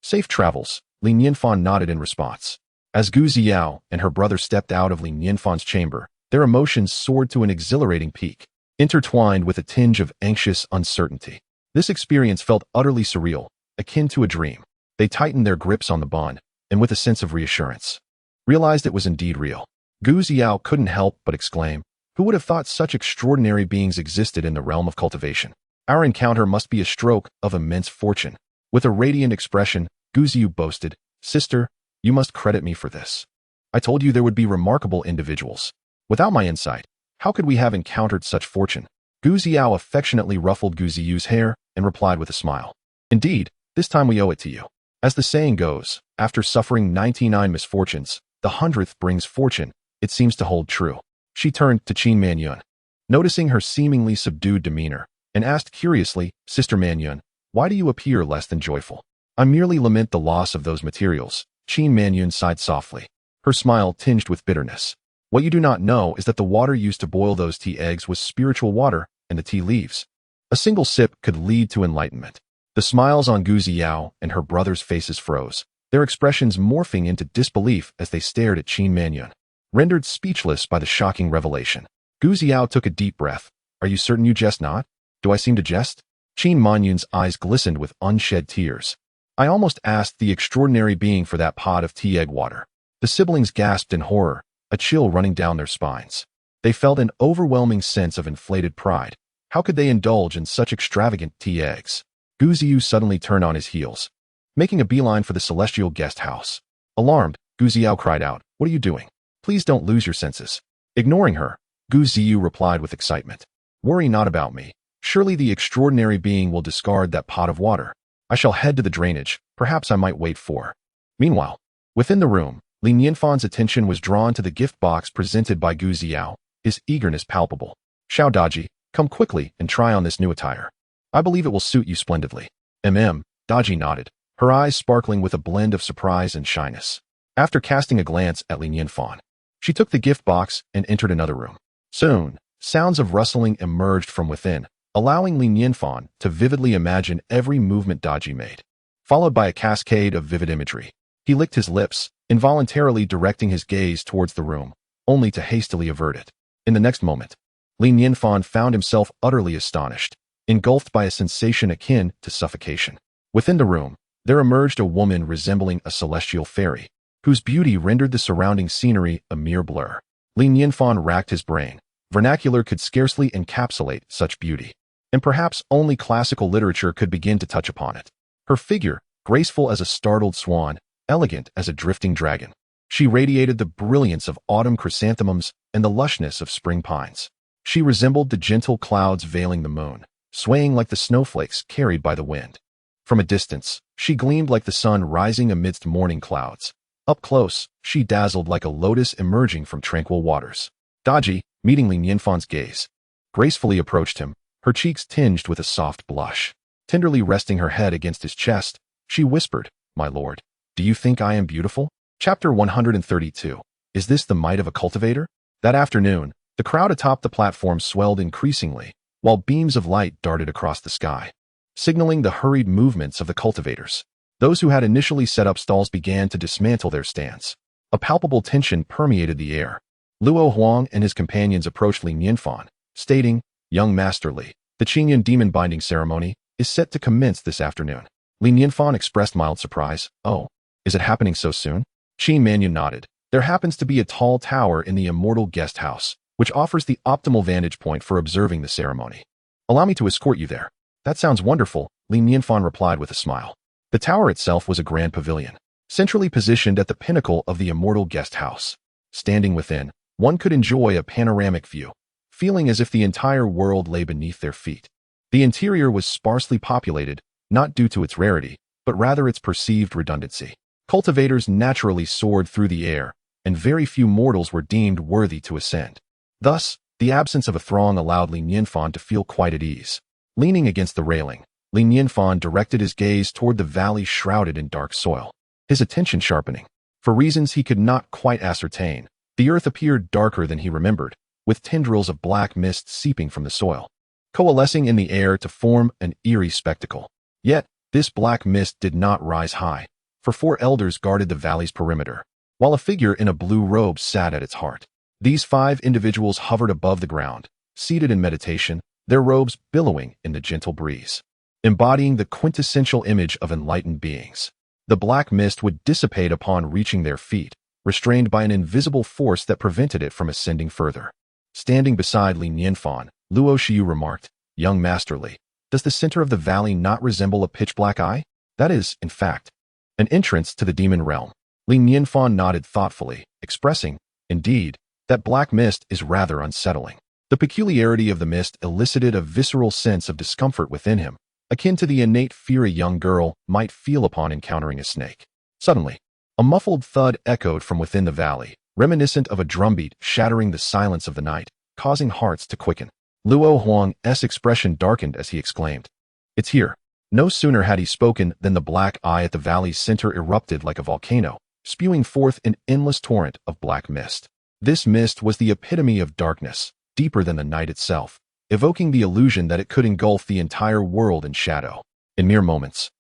Safe travels. Nianfan nodded in response. As Guziyu and her brother stepped out of Nianfan's chamber, their emotions soared to an exhilarating peak, intertwined with a tinge of anxious uncertainty. This experience felt utterly surreal, akin to a dream. They tightened their grips on the bun, and with a sense of reassurance, realized it was indeed real. Guziyu couldn't help but exclaim, Who would have thought such extraordinary beings existed in the realm of cultivation? Our encounter must be a stroke of immense fortune. With a radiant expression, Guziyu boasted, Sister, you must credit me for this. I told you there would be remarkable individuals. Without my insight, how could we have encountered such fortune? Guziyu affectionately ruffled Guziyu's hair and replied with a smile. Indeed, this time we owe it to you. As the saying goes, after suffering 99 misfortunes, the 100th brings fortune. It seems to hold true. She turned to Qin Mannion, noticing her seemingly subdued demeanor, and asked curiously, Sister Mannion, why do you appear less than joyful? I merely lament the loss of those materials. Qin Mannion sighed softly, her smile tinged with bitterness. What you do not know is that the water used to boil those tea eggs was spiritual water, and the tea leaves. A single sip could lead to enlightenment. The smiles on Guziyu and her brother's faces froze, their expressions morphing into disbelief as they stared at Qin Mannion, rendered speechless by the shocking revelation. Guziyu took a deep breath. Are you certain you jest not? Do I seem to jest? Qin Mannion's eyes glistened with unshed tears. I almost asked the extraordinary being for that pot of tea egg water. The siblings gasped in horror, a chill running down their spines. They felt an overwhelming sense of inflated pride. How could they indulge in such extravagant tea eggs? Guziyu suddenly turned on his heels, making a beeline for the celestial guest house. Alarmed, Guziyu cried out, What are you doing? Please don't lose your senses. Ignoring her, Guziyu replied with excitement. Worry not about me. Surely the extraordinary being will discard that pot of water. I shall head to the drainage. Perhaps I might wait for. Meanwhile, within the room, Nianfan's attention was drawn to the gift box presented by Guziyu, his eagerness palpable. Xiao Daji, come quickly and try on this new attire. I believe it will suit you splendidly. Daji nodded, her eyes sparkling with a blend of surprise and shyness. After casting a glance at Nianfan, she took the gift box and entered another room. Soon, sounds of rustling emerged from within, allowing Nianfan to vividly imagine every movement Daji made, followed by a cascade of vivid imagery. He licked his lips, involuntarily directing his gaze towards the room, only to hastily avert it. In the next moment, Nianfan found himself utterly astonished, engulfed by a sensation akin to suffocation. Within the room, there emerged a woman resembling a celestial fairy, whose beauty rendered the surrounding scenery a mere blur. Nianfan racked his brain, Vernacular could scarcely encapsulate such beauty, and perhaps only classical literature could begin to touch upon it. Her figure, graceful as a startled swan, elegant as a drifting dragon. She radiated the brilliance of autumn chrysanthemums and the lushness of spring pines. She resembled the gentle clouds veiling the moon, swaying like the snowflakes carried by the wind. From a distance, she gleamed like the sun rising amidst morning clouds. Up close, she dazzled like a lotus emerging from tranquil waters. Daji, meeting Li Nianfan's gaze, gracefully approached him, her cheeks tinged with a soft blush. Tenderly resting her head against his chest, she whispered, "My lord, do you think I am beautiful?" Chapter 132. Is this the might of a cultivator? That afternoon, the crowd atop the platform swelled increasingly, while beams of light darted across the sky, signaling the hurried movements of the cultivators. Those who had initially set up stalls began to dismantle their stands. A palpable tension permeated the air. Luo Huang and his companions approached Li Nianfan, stating, "Young Master Li, the Qingyun demon binding ceremony is set to commence this afternoon." Li Nianfan expressed mild surprise. "Oh, is it happening so soon?" Qin Manyu nodded. "There happens to be a tall tower in the Immortal guest house, which offers the optimal vantage point for observing the ceremony. Allow me to escort you there." "That sounds wonderful," Li Nianfan replied with a smile. The tower itself was a grand pavilion, centrally positioned at the pinnacle of the Immortal guest house. Standing within, one could enjoy a panoramic view, feeling as if the entire world lay beneath their feet. The interior was sparsely populated, not due to its rarity, but rather its perceived redundancy. Cultivators naturally soared through the air, and very few mortals were deemed worthy to ascend. Thus, the absence of a throng allowed Li Nianfan to feel quite at ease. Leaning against the railing, Li Nianfan directed his gaze toward the valley shrouded in dark soil, his attention sharpening. For reasons he could not quite ascertain, the earth appeared darker than he remembered, with tendrils of black mist seeping from the soil, coalescing in the air to form an eerie spectacle. Yet, this black mist did not rise high, for 4 elders guarded the valley's perimeter, while a figure in a blue robe sat at its heart. These 5 individuals hovered above the ground, seated in meditation, their robes billowing in the gentle breeze, embodying the quintessential image of enlightened beings. The black mist would dissipate upon reaching their feet, restrained by an invisible force that prevented it from ascending further. Standing beside Li Nianfan, Luo Xiu remarked, "Young Master Li, does the center of the valley not resemble a pitch-black eye? That is, in fact, an entrance to the demon realm." Li Nianfan nodded thoughtfully, expressing, "Indeed, that black mist is rather unsettling." The peculiarity of the mist elicited a visceral sense of discomfort within him, akin to the innate fear a young girl might feel upon encountering a snake. Suddenly, a muffled thud echoed from within the valley, reminiscent of a drumbeat shattering the silence of the night, causing hearts to quicken. Luo Huang's expression darkened as he exclaimed, "It's here." No sooner had he spoken than the black eye at the valley's center erupted like a volcano, spewing forth an endless torrent of black mist. This mist was the epitome of darkness, deeper than the night itself, evoking the illusion that it could engulf the entire world in shadow. In mere moments,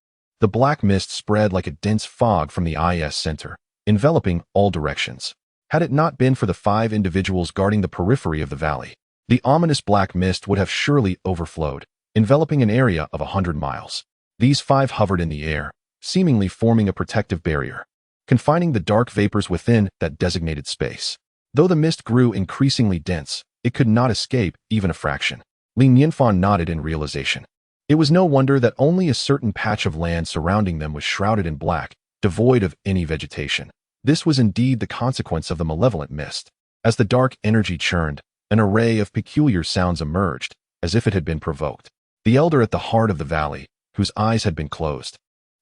the black mist spread like a dense fog from the eye's center, enveloping all directions. Had it not been for the 5 individuals guarding the periphery of the valley, the ominous black mist would have surely overflowed, enveloping an area of 100 miles. These 5 hovered in the air, seemingly forming a protective barrier, confining the dark vapors within that designated space. Though the mist grew increasingly dense, it could not escape even a fraction. Li Nianfan nodded in realization. It was no wonder that only a certain patch of land surrounding them was shrouded in black, devoid of any vegetation. This was indeed the consequence of the malevolent mist. As the dark energy churned, an array of peculiar sounds emerged, as if it had been provoked. The elder at the heart of the valley, whose eyes had been closed,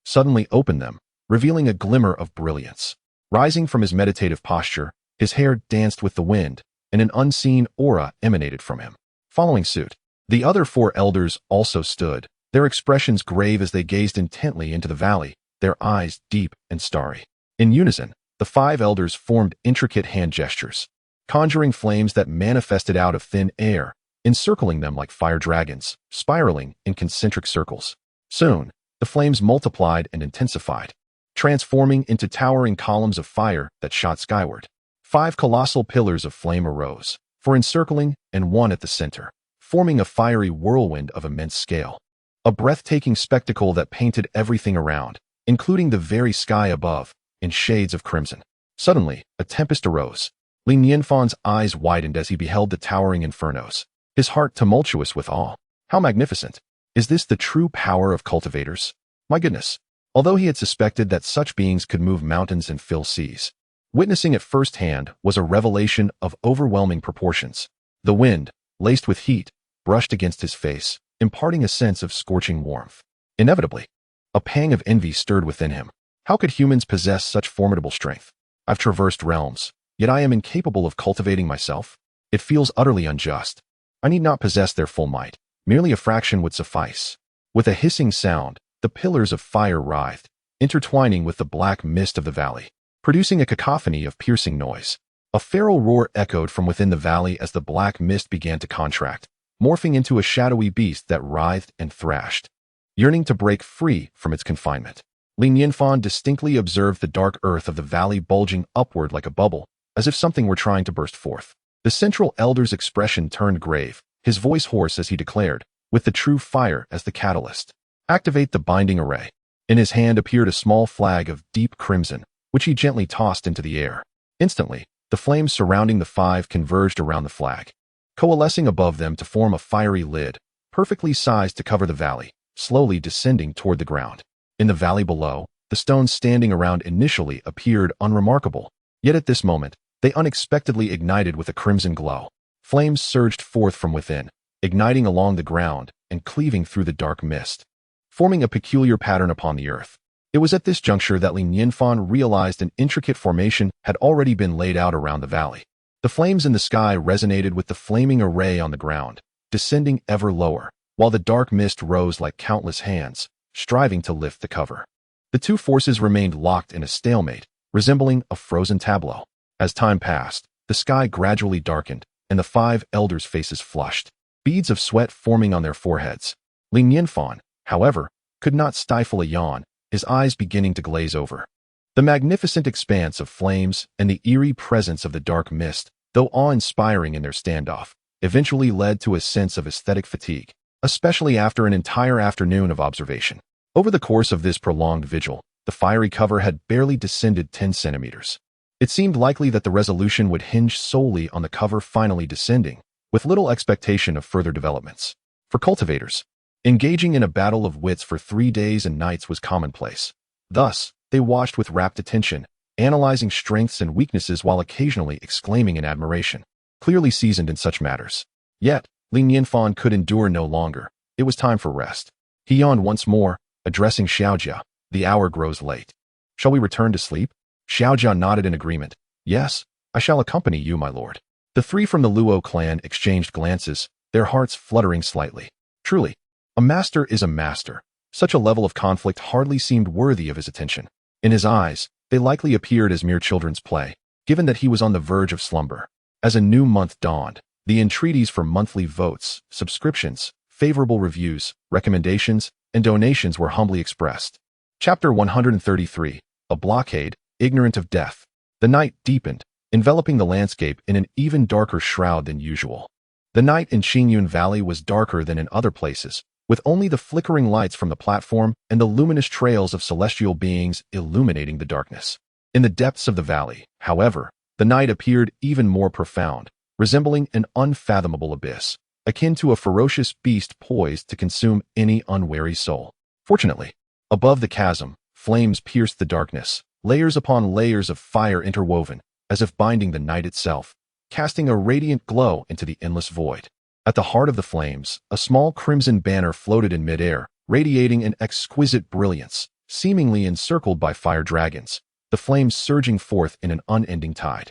suddenly opened them, revealing a glimmer of brilliance. Rising from his meditative posture, his hair danced with the wind, and an unseen aura emanated from him. Following suit, the other 4 elders also stood, their expressions grave as they gazed intently into the valley, their eyes deep and starry. In unison, the 5 elders formed intricate hand gestures, conjuring flames that manifested out of thin air, encircling them like fire dragons, spiraling in concentric circles. Soon, the flames multiplied and intensified, transforming into towering columns of fire that shot skyward. 5 colossal pillars of flame arose, 4 encircling and 1 at the center, forming a fiery whirlwind of immense scale. A breathtaking spectacle that painted everything around, including the very sky above, in shades of crimson. Suddenly, a tempest arose, Li Nianfan's eyes widened as he beheld the towering infernos, his heart tumultuous with awe. How magnificent! Is this the true power of cultivators? My goodness! Although he had suspected that such beings could move mountains and fill seas, witnessing it firsthand was a revelation of overwhelming proportions. The wind, laced with heat, brushed against his face, imparting a sense of scorching warmth. Inevitably, a pang of envy stirred within him. How could humans possess such formidable strength? I've traversed realms, yet I am incapable of cultivating myself. It feels utterly unjust. I need not possess their full might. Merely a fraction would suffice. With a hissing sound, the pillars of fire writhed, intertwining with the black mist of the valley, producing a cacophony of piercing noise. A feral roar echoed from within the valley as the black mist began to contract, morphing into a shadowy beast that writhed and thrashed, yearning to break free from its confinement. Li Nianfan distinctly observed the dark earth of the valley bulging upward like a bubble, as if something were trying to burst forth. The central elder's expression turned grave, his voice hoarse as he declared, with the true fire as the catalyst. Activate the binding array. In his hand appeared a small flag of deep crimson, which he gently tossed into the air. Instantly, the flames surrounding the five converged around the flag, coalescing above them to form a fiery lid, perfectly sized to cover the valley, slowly descending toward the ground. In the valley below, the stones standing around initially appeared unremarkable, yet at this moment, they unexpectedly ignited with a crimson glow. Flames surged forth from within, igniting along the ground and cleaving through the dark mist, forming a peculiar pattern upon the earth. It was at this juncture that Li Nianfan realized an intricate formation had already been laid out around the valley. The flames in the sky resonated with the flaming array on the ground, descending ever lower, while the dark mist rose like countless hands, striving to lift the cover. The two forces remained locked in a stalemate, resembling a frozen tableau. As time passed, the sky gradually darkened, and the five elders' faces flushed, beads of sweat forming on their foreheads. Li Nianfan, however, could not stifle a yawn, his eyes beginning to glaze over. The magnificent expanse of flames and the eerie presence of the dark mist, though awe-inspiring in their standoff, eventually led to a sense of aesthetic fatigue, especially after an entire afternoon of observation. Over the course of this prolonged vigil, the fiery cover had barely descended 10 centimeters. It seemed likely that the resolution would hinge solely on the cover finally descending, with little expectation of further developments. For cultivators, engaging in a battle of wits for 3 days and nights was commonplace. Thus, they watched with rapt attention, analyzing strengths and weaknesses while occasionally exclaiming in admiration. Clearly seasoned in such matters. Yet, Li Nianfan could endure no longer. It was time for rest. He yawned once more, addressing Xiaojia. The hour grows late. Shall we return to sleep? Xiaojia nodded in agreement. Yes, I shall accompany you, my lord. The three from the Luo clan exchanged glances, their hearts fluttering slightly. Truly, a master is a master. Such a level of conflict hardly seemed worthy of his attention. In his eyes, they likely appeared as mere children's play, given that he was on the verge of slumber. As a new month dawned, the entreaties for monthly votes, subscriptions, favorable reviews, recommendations, and donations were humbly expressed. Chapter 133, A Blockade, Ignorant of Death. The night deepened, enveloping the landscape in an even darker shroud than usual. The night in Qingyun Valley was darker than in other places, with only the flickering lights from the platform and the luminous trails of celestial beings illuminating the darkness. In the depths of the valley, however, the night appeared even more profound, resembling an unfathomable abyss, akin to a ferocious beast poised to consume any unwary soul. Fortunately, above the chasm, flames pierced the darkness, layers upon layers of fire interwoven, as if binding the night itself, casting a radiant glow into the endless void. At the heart of the flames, a small crimson banner floated in midair, radiating an exquisite brilliance, seemingly encircled by fire dragons, the flames surging forth in an unending tide.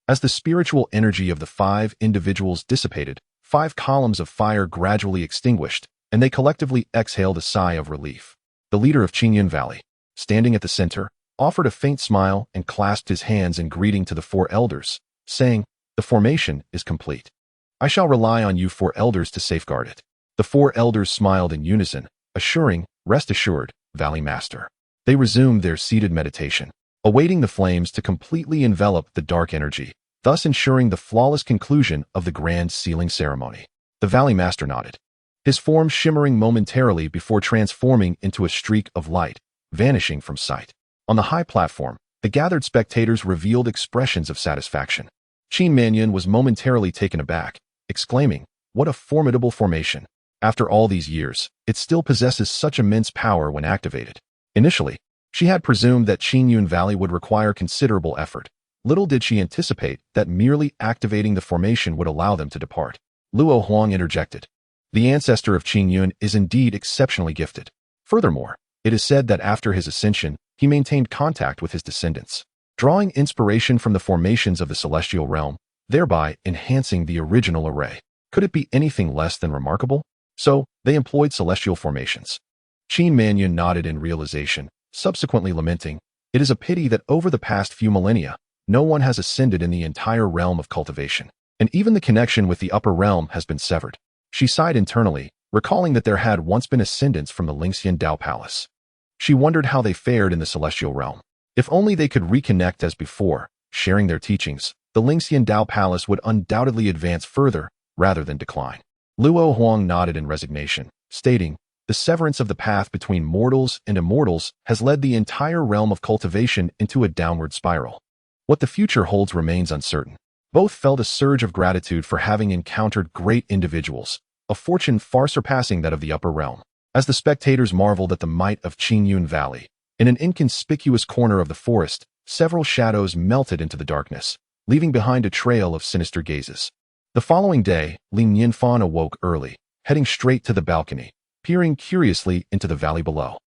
As the spiritual energy of the 5 individuals dissipated, 5 columns of fire gradually extinguished, and they collectively exhaled a sigh of relief. The leader of Qingyun Valley, standing at the center, offered a faint smile and clasped his hands in greeting to the 4 elders, saying, "The formation is complete. I shall rely on you 4 elders to safeguard it." The 4 elders smiled in unison, assuring, "Rest assured, Valley Master." They resumed their seated meditation, awaiting the flames to completely envelop the dark energy, thus ensuring the flawless conclusion of the grand sealing ceremony. The Valley Master nodded, his form shimmering momentarily before transforming into a streak of light, vanishing from sight. On the high platform, the gathered spectators revealed expressions of satisfaction. Qin Manyun was momentarily taken aback, exclaiming, "What a formidable formation! After all these years, it still possesses such immense power when activated." Initially, she had presumed that Qinyun Valley would require considerable effort. Little did she anticipate that merely activating the formation would allow them to depart. Luo Huang interjected. The ancestor of Qinyun is indeed exceptionally gifted. Furthermore, it is said that after his ascension, he maintained contact with his descendants, drawing inspiration from the formations of the celestial realm, thereby enhancing the original array. Could it be anything less than remarkable? So, they employed celestial formations. Qin Manyun nodded in realization, subsequently lamenting, "It is a pity that over the past few millennia, no one has ascended in the entire realm of cultivation, and even the connection with the upper realm has been severed." She sighed internally, recalling that there had once been ascendants from the Lingxian Dao Palace. She wondered how they fared in the celestial realm. If only they could reconnect as before, sharing their teachings, the Lingxian Dao Palace would undoubtedly advance further rather than decline. Luo Huang nodded in resignation, stating, "The severance of the path between mortals and immortals has led the entire realm of cultivation into a downward spiral. What the future holds remains uncertain." Both felt a surge of gratitude for having encountered great individuals, a fortune far surpassing that of the upper realm. As the spectators marveled at the might of Qinyun Valley, in an inconspicuous corner of the forest, several shadows melted into the darkness, leaving behind a trail of sinister gazes. The following day, Nianfan awoke early, heading straight to the balcony, peering curiously into the valley below.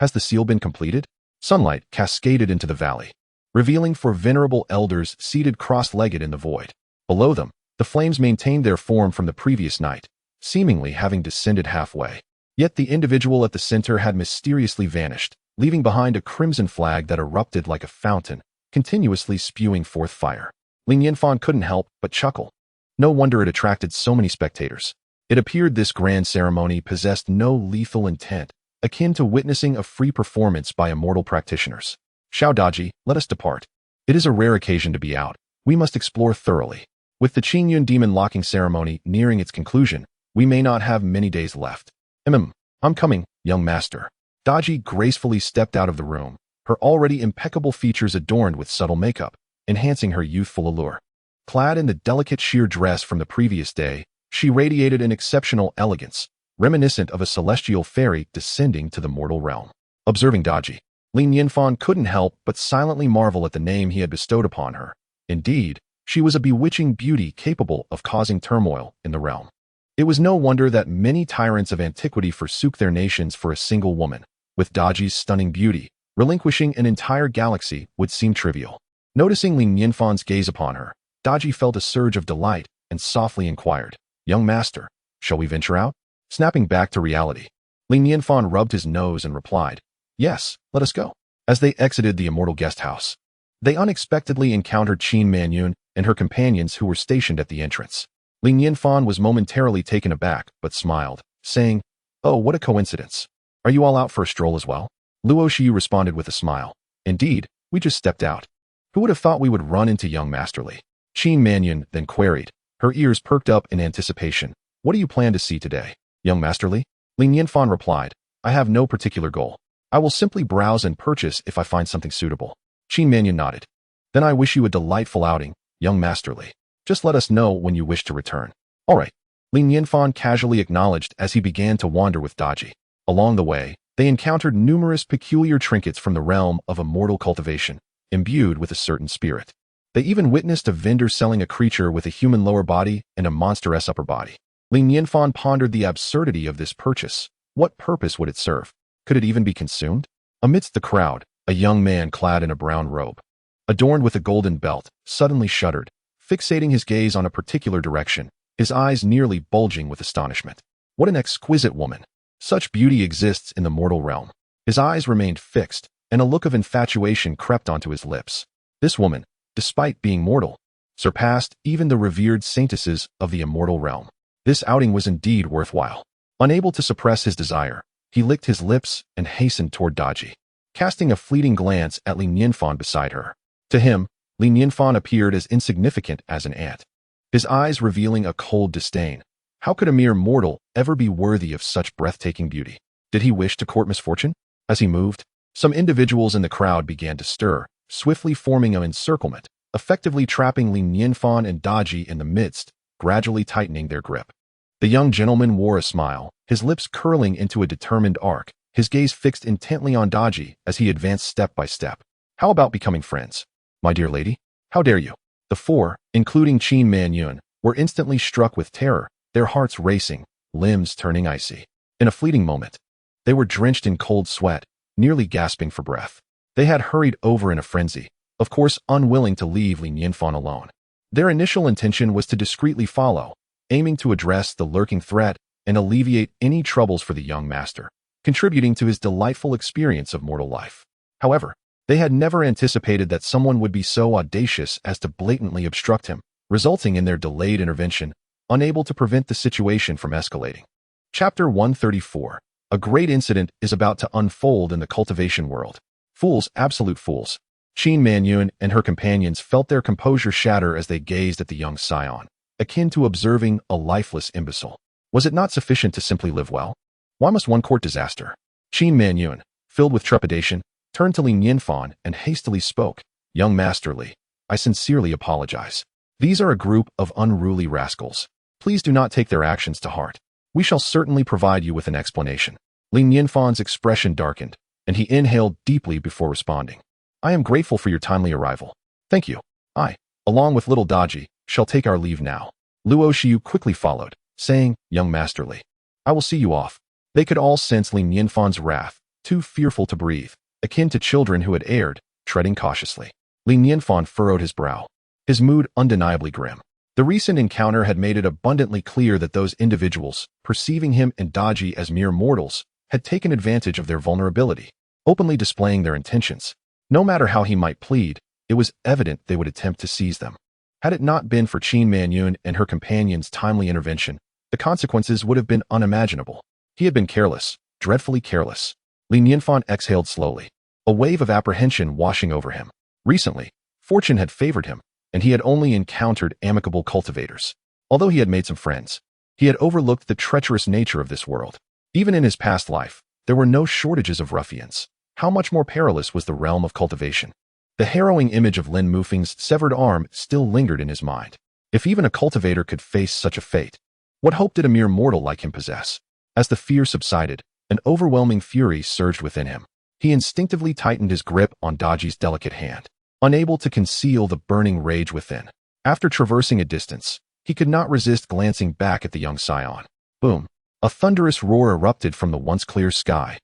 Has the seal been completed? Sunlight cascaded into the valley, revealing four venerable elders seated cross-legged in the void. Below them, the flames maintained their form from the previous night, seemingly having descended halfway. Yet the individual at the center had mysteriously vanished, leaving behind a crimson flag that erupted like a fountain, continuously spewing forth fire. Nianfan couldn't help but chuckle. No wonder it attracted so many spectators. It appeared this grand ceremony possessed no lethal intent, akin to witnessing a free performance by immortal practitioners. "Xiao Daji, let us depart. It is a rare occasion to be out. We must explore thoroughly. With the Qinyun demon locking ceremony nearing its conclusion, we may not have many days left." I'm coming, young master." Daji gracefully stepped out of the room, her already impeccable features adorned with subtle makeup, enhancing her youthful allure. Clad in the delicate sheer dress from the previous day, she radiated an exceptional elegance, reminiscent of a celestial fairy descending to the mortal realm. Observing Daji, Nianfan couldn't help but silently marvel at the name he had bestowed upon her. Indeed, she was a bewitching beauty capable of causing turmoil in the realm. It was no wonder that many tyrants of antiquity forsook their nations for a single woman. With Daji's stunning beauty, relinquishing an entire galaxy would seem trivial. Noticing Nianfan's gaze upon her, Daji felt a surge of delight and softly inquired, "Young master, shall we venture out?" Snapping back to reality, Nianfan rubbed his nose and replied, "Yes, let us go." As they exited the immortal guest house, they unexpectedly encountered Qin Manyun and her companions who were stationed at the entrance. Nianfan was momentarily taken aback, but smiled, saying, "Oh, what a coincidence. Are you all out for a stroll as well?" Luo Xiu responded with a smile, "Indeed, we just stepped out. Who would have thought we would run into young Master Li?" Qin Manyun then queried, her ears perked up in anticipation, "What do you plan to see today, young Master Li?" Nianfan replied, "I have no particular goal. I will simply browse and purchase if I find something suitable." Qin Manyun nodded. "Then I wish you a delightful outing, young Master Li. Just let us know when you wish to return." "All right," Nianfan casually acknowledged as he began to wander with Daji. Along the way, they encountered numerous peculiar trinkets from the realm of immortal cultivation, imbued with a certain spirit. They even witnessed a vendor selling a creature with a human lower body and a monstrous upper body. Nianfan pondered the absurdity of this purchase. What purpose would it serve? Could it even be consumed? Amidst the crowd, a young man clad in a brown robe, adorned with a golden belt, suddenly shuddered, fixating his gaze on a particular direction, his eyes nearly bulging with astonishment. What an exquisite woman! Such beauty exists in the mortal realm. His eyes remained fixed, and a look of infatuation crept onto his lips. This woman, despite being mortal, surpassed even the revered saintesses of the immortal realm. This outing was indeed worthwhile. Unable to suppress his desire, he licked his lips and hastened toward Daji, casting a fleeting glance at Nianfan beside her. To him, Nianfan appeared as insignificant as an ant, his eyes revealing a cold disdain. How could a mere mortal ever be worthy of such breathtaking beauty? Did he wish to court misfortune? As he moved, some individuals in the crowd began to stir, swiftly forming an encirclement, effectively trapping Li Nianfan and Daji in the midst, gradually tightening their grip. The young gentleman wore a smile, his lips curling into a determined arc, his gaze fixed intently on Daji as he advanced step by step. How about becoming friends? My dear lady? How dare you? The four, including Qin Manyun, were instantly struck with terror, their hearts racing, limbs turning icy. In a fleeting moment, they were drenched in cold sweat, nearly gasping for breath. They had hurried over in a frenzy, of course unwilling to leave Li Nianfan alone. Their initial intention was to discreetly follow, aiming to address the lurking threat and alleviate any troubles for the young master, contributing to his delightful experience of mortal life. However, they had never anticipated that someone would be so audacious as to blatantly obstruct him, resulting in their delayed intervention, unable to prevent the situation from escalating. Chapter 134. A great incident is about to unfold in the cultivation world. Fools, absolute fools. Qin Manyun and her companions felt their composure shatter as they gazed at the young scion, akin to observing a lifeless imbecile. Was it not sufficient to simply live well? Why must one court disaster? Qin Manyun, filled with trepidation, turned to Li Nianfan and hastily spoke. Young Master Li, I sincerely apologize. These are a group of unruly rascals. Please do not take their actions to heart. We shall certainly provide you with an explanation. Li Nianfan's expression darkened, and he inhaled deeply before responding. I am grateful for your timely arrival. Thank you. I, along with little Daji, shall take our leave now. Luo Xiu quickly followed, saying, Young Master Li, I will see you off. They could all sense Li Nianfan's wrath, too fearful to breathe, akin to children who had erred, treading cautiously. Li Nianfan furrowed his brow, his mood undeniably grim. The recent encounter had made it abundantly clear that those individuals, perceiving him and Daji as mere mortals, had taken advantage of their vulnerability, openly displaying their intentions. No matter how he might plead, it was evident they would attempt to seize them. Had it not been for Qin Manyun and her companions' timely intervention, the consequences would have been unimaginable. He had been careless, dreadfully careless. Li Nianfan exhaled slowly, a wave of apprehension washing over him. Recently, fortune had favored him, and he had only encountered amicable cultivators. Although he had made some friends, he had overlooked the treacherous nature of this world. Even in his past life, there were no shortages of ruffians. How much more perilous was the realm of cultivation? The harrowing image of Lin Mufeng's severed arm still lingered in his mind. If even a cultivator could face such a fate, what hope did a mere mortal like him possess? As the fear subsided, an overwhelming fury surged within him. He instinctively tightened his grip on Daji's delicate hand, unable to conceal the burning rage within. After traversing a distance, he could not resist glancing back at the young scion. Boom! A thunderous roar erupted from the once clear sky,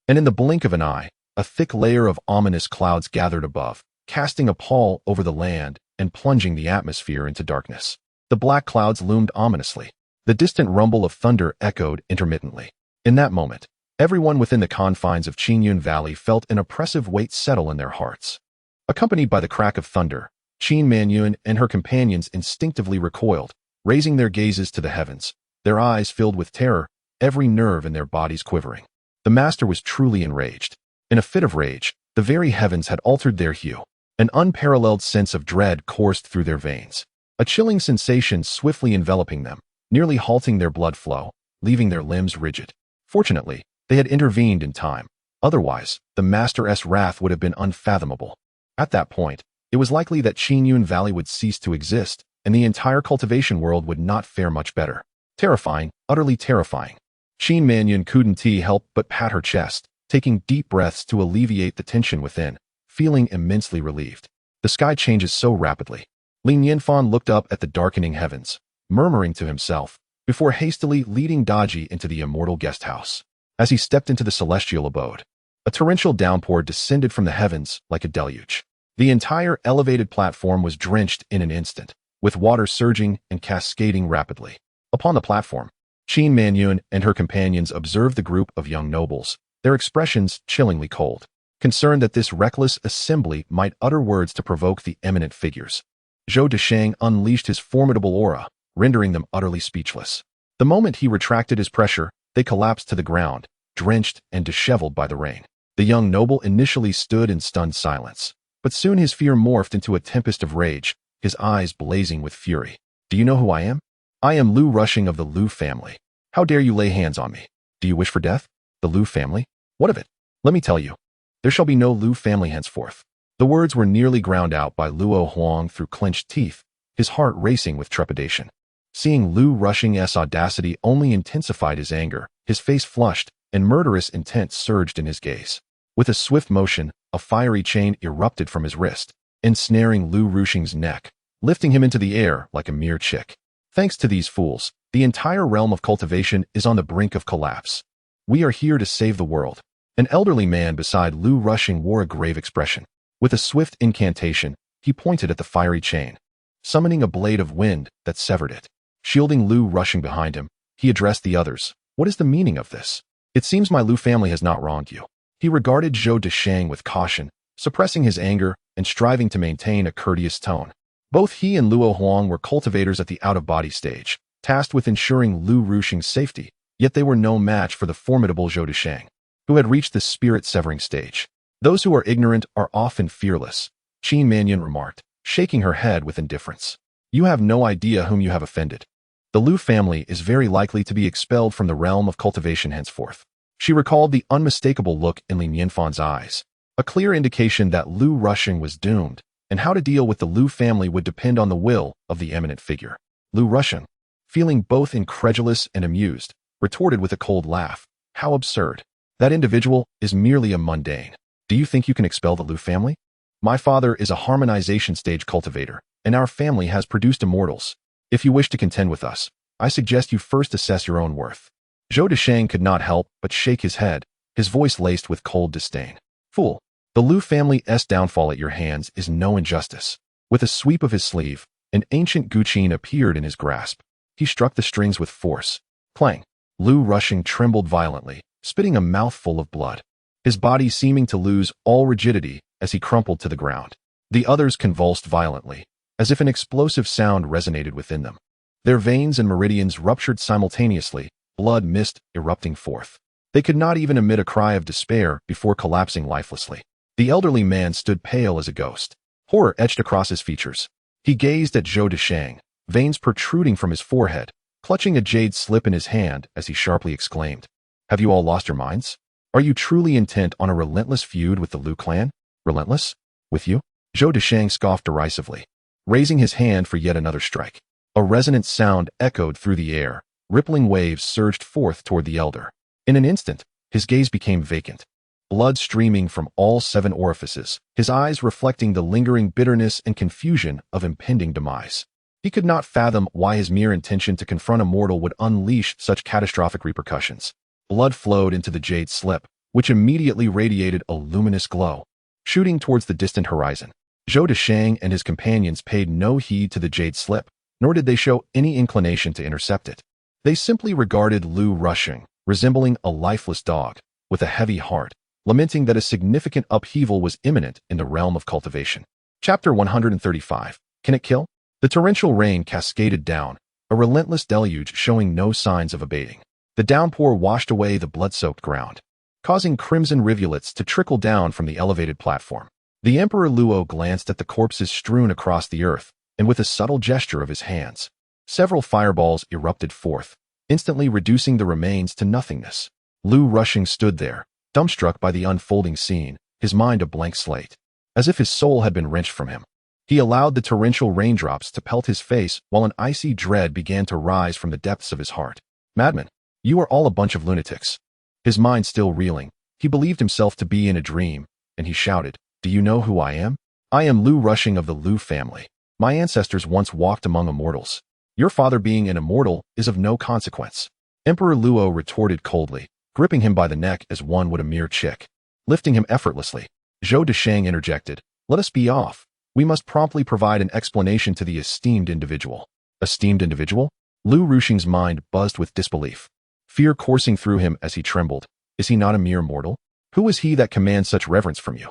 and in the blink of an eye, a thick layer of ominous clouds gathered above, casting a pall over the land and plunging the atmosphere into darkness. The black clouds loomed ominously. The distant rumble of thunder echoed intermittently. In that moment, everyone within the confines of Qingyun Valley felt an oppressive weight settle in their hearts. Accompanied by the crack of thunder, Qin Manyun and her companions instinctively recoiled, raising their gazes to the heavens, their eyes filled with terror, every nerve in their bodies quivering. The master was truly enraged. In a fit of rage, the very heavens had altered their hue. An unparalleled sense of dread coursed through their veins, a chilling sensation swiftly enveloping them, nearly halting their blood flow, leaving their limbs rigid. Fortunately, they had intervened in time. Otherwise, the master's wrath would have been unfathomable. At that point, it was likely that Qingyun Valley would cease to exist, and the entire cultivation world would not fare much better. Terrifying, utterly terrifying. Qin Manyun couldn't help but pat her chest, taking deep breaths to alleviate the tension within, feeling immensely relieved. The sky changes so rapidly. Li Nianfan looked up at the darkening heavens, murmuring to himself, before hastily leading Daji into the immortal guest house. As he stepped into the celestial abode, a torrential downpour descended from the heavens like a deluge. The entire elevated platform was drenched in an instant, with water surging and cascading rapidly. Upon the platform, Qin Manyun and her companions observed the group of young nobles, their expressions chillingly cold, concerned that this reckless assembly might utter words to provoke the eminent figures. Zhou Deshang unleashed his formidable aura, rendering them utterly speechless. The moment he retracted his pressure, they collapsed to the ground, drenched and disheveled by the rain. The young noble initially stood in stunned silence, but soon his fear morphed into a tempest of rage, his eyes blazing with fury. Do you know who I am? I am Lu Rushing of the Lu family. How dare you lay hands on me? Do you wish for death? The Lu family? What of it? Let me tell you. There shall be no Lu family henceforth. The words were nearly ground out by Luo Huang through clenched teeth, his heart racing with trepidation. Seeing Lu Rushing's audacity only intensified his anger. His face flushed, and murderous intent surged in his gaze. With a swift motion, a fiery chain erupted from his wrist, ensnaring Lu Rushing's neck, lifting him into the air like a mere chick. Thanks to these fools, the entire realm of cultivation is on the brink of collapse. We are here to save the world. An elderly man beside Lu Rushing wore a grave expression. With a swift incantation, he pointed at the fiery chain, summoning a blade of wind that severed it. Shielding Lu Rushing behind him, he addressed the others. What is the meaning of this? It seems my Lu family has not wronged you. He regarded Zhou Deshang with caution, suppressing his anger and striving to maintain a courteous tone. Both he and Luo Huang were cultivators at the out-of-body stage, tasked with ensuring Lu Rushing's safety, yet they were no match for the formidable Zhou Deshang, who had reached the spirit-severing stage. Those who are ignorant are often fearless, Qin Manyan remarked, shaking her head with indifference. You have no idea whom you have offended. The Lu family is very likely to be expelled from the realm of cultivation henceforth. She recalled the unmistakable look in Li Nianfan's eyes, a clear indication that Lu Rushing was doomed, and how to deal with the Lu family would depend on the will of the eminent figure. Lu Rushing, feeling both incredulous and amused, retorted with a cold laugh. How absurd. That individual is merely a mundane. Do you think you can expel the Lu family? My father is a harmonization stage cultivator, and our family has produced immortals. If you wish to contend with us, I suggest you first assess your own worth. Zhou Deshang could not help but shake his head, his voice laced with cold disdain. Fool, the Lu family's downfall at your hands is no injustice. With a sweep of his sleeve, an ancient guqin appeared in his grasp. He struck the strings with force. Clang. Lu Rushing trembled violently, spitting a mouthful of blood, his body seeming to lose all rigidity as he crumpled to the ground. The others convulsed violently, as if an explosive sound resonated within them. Their veins and meridians ruptured simultaneously, blood mist erupting forth. They could not even emit a cry of despair before collapsing lifelessly. The elderly man stood pale as a ghost. Horror etched across his features. He gazed at Zhou Deshang, veins protruding from his forehead, clutching a jade slip in his hand as he sharply exclaimed, "Have you all lost your minds? Are you truly intent on a relentless feud with the Lu clan? Relentless? With you?" Zhou Deshang scoffed derisively, raising his hand for yet another strike. A resonant sound echoed through the air. Rippling waves surged forth toward the elder. In an instant, his gaze became vacant, blood streaming from all 7 orifices, his eyes reflecting the lingering bitterness and confusion of impending demise. He could not fathom why his mere intention to confront a mortal would unleash such catastrophic repercussions. Blood flowed into the jade slip, which immediately radiated a luminous glow, shooting towards the distant horizon. Zhou Deshang and his companions paid no heed to the jade slip, nor did they show any inclination to intercept it. They simply regarded Lu Rushing, resembling a lifeless dog, with a heavy heart, lamenting that a significant upheaval was imminent in the realm of cultivation. Chapter 135. Can it kill? The torrential rain cascaded down, a relentless deluge showing no signs of abating. The downpour washed away the blood-soaked ground, causing crimson rivulets to trickle down from the elevated platform. The Emperor Luo glanced at the corpses strewn across the earth, and with a subtle gesture of his hands, several fireballs erupted forth, instantly reducing the remains to nothingness. Lu Rushing stood there, dumbstruck by the unfolding scene, his mind a blank slate, as if his soul had been wrenched from him. He allowed the torrential raindrops to pelt his face while an icy dread began to rise from the depths of his heart. Madman, you are all a bunch of lunatics. His mind still reeling, he believed himself to be in a dream, and he shouted, "Do you know who I am? I am Lu Rushing of the Lu family. My ancestors once walked among immortals. Your father being an immortal is of no consequence." Emperor Luo retorted coldly, gripping him by the neck as one would a mere chick. Lifting him effortlessly, Zhou Deshang interjected, "Let us be off. We must promptly provide an explanation to the esteemed individual." Esteemed individual? Lu Rushing's mind buzzed with disbelief, fear coursing through him as he trembled. Is he not a mere mortal? Who is he that commands such reverence from you?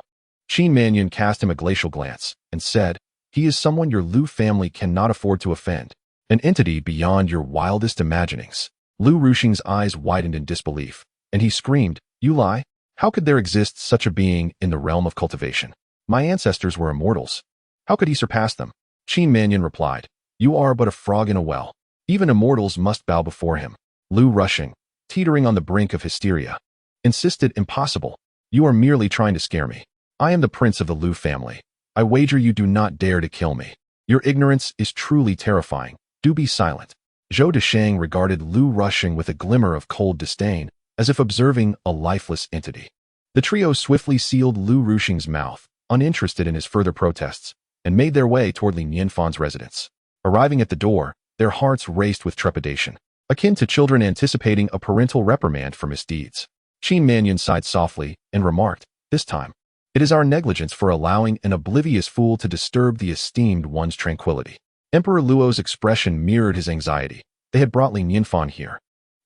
Qin Manyan cast him a glacial glance and said, "He is someone your Lu family cannot afford to offend. An entity beyond your wildest imaginings." Lu Rushing's eyes widened in disbelief, and he screamed, "You lie! How could there exist such a being in the realm of cultivation? My ancestors were immortals. How could he surpass them?" Qin Manyan replied, "You are but a frog in a well. Even immortals must bow before him." Lu Rushing, teetering on the brink of hysteria, insisted, "Impossible. You are merely trying to scare me." I am the prince of the Liu family. I wager you do not dare to kill me. Your ignorance is truly terrifying. Do be silent. Zhou Deshang regarded Liu Rushing with a glimmer of cold disdain, as if observing a lifeless entity. The trio swiftly sealed Liu Rushing's mouth, uninterested in his further protests, and made their way toward Li Nianfan's residence. Arriving at the door, their hearts raced with trepidation, akin to children anticipating a parental reprimand for misdeeds. Qin Manyun sighed softly and remarked, "This time, it is our negligence for allowing an oblivious fool to disturb the esteemed one's tranquility." Emperor Luo's expression mirrored his anxiety. They had brought Li Nianfan here,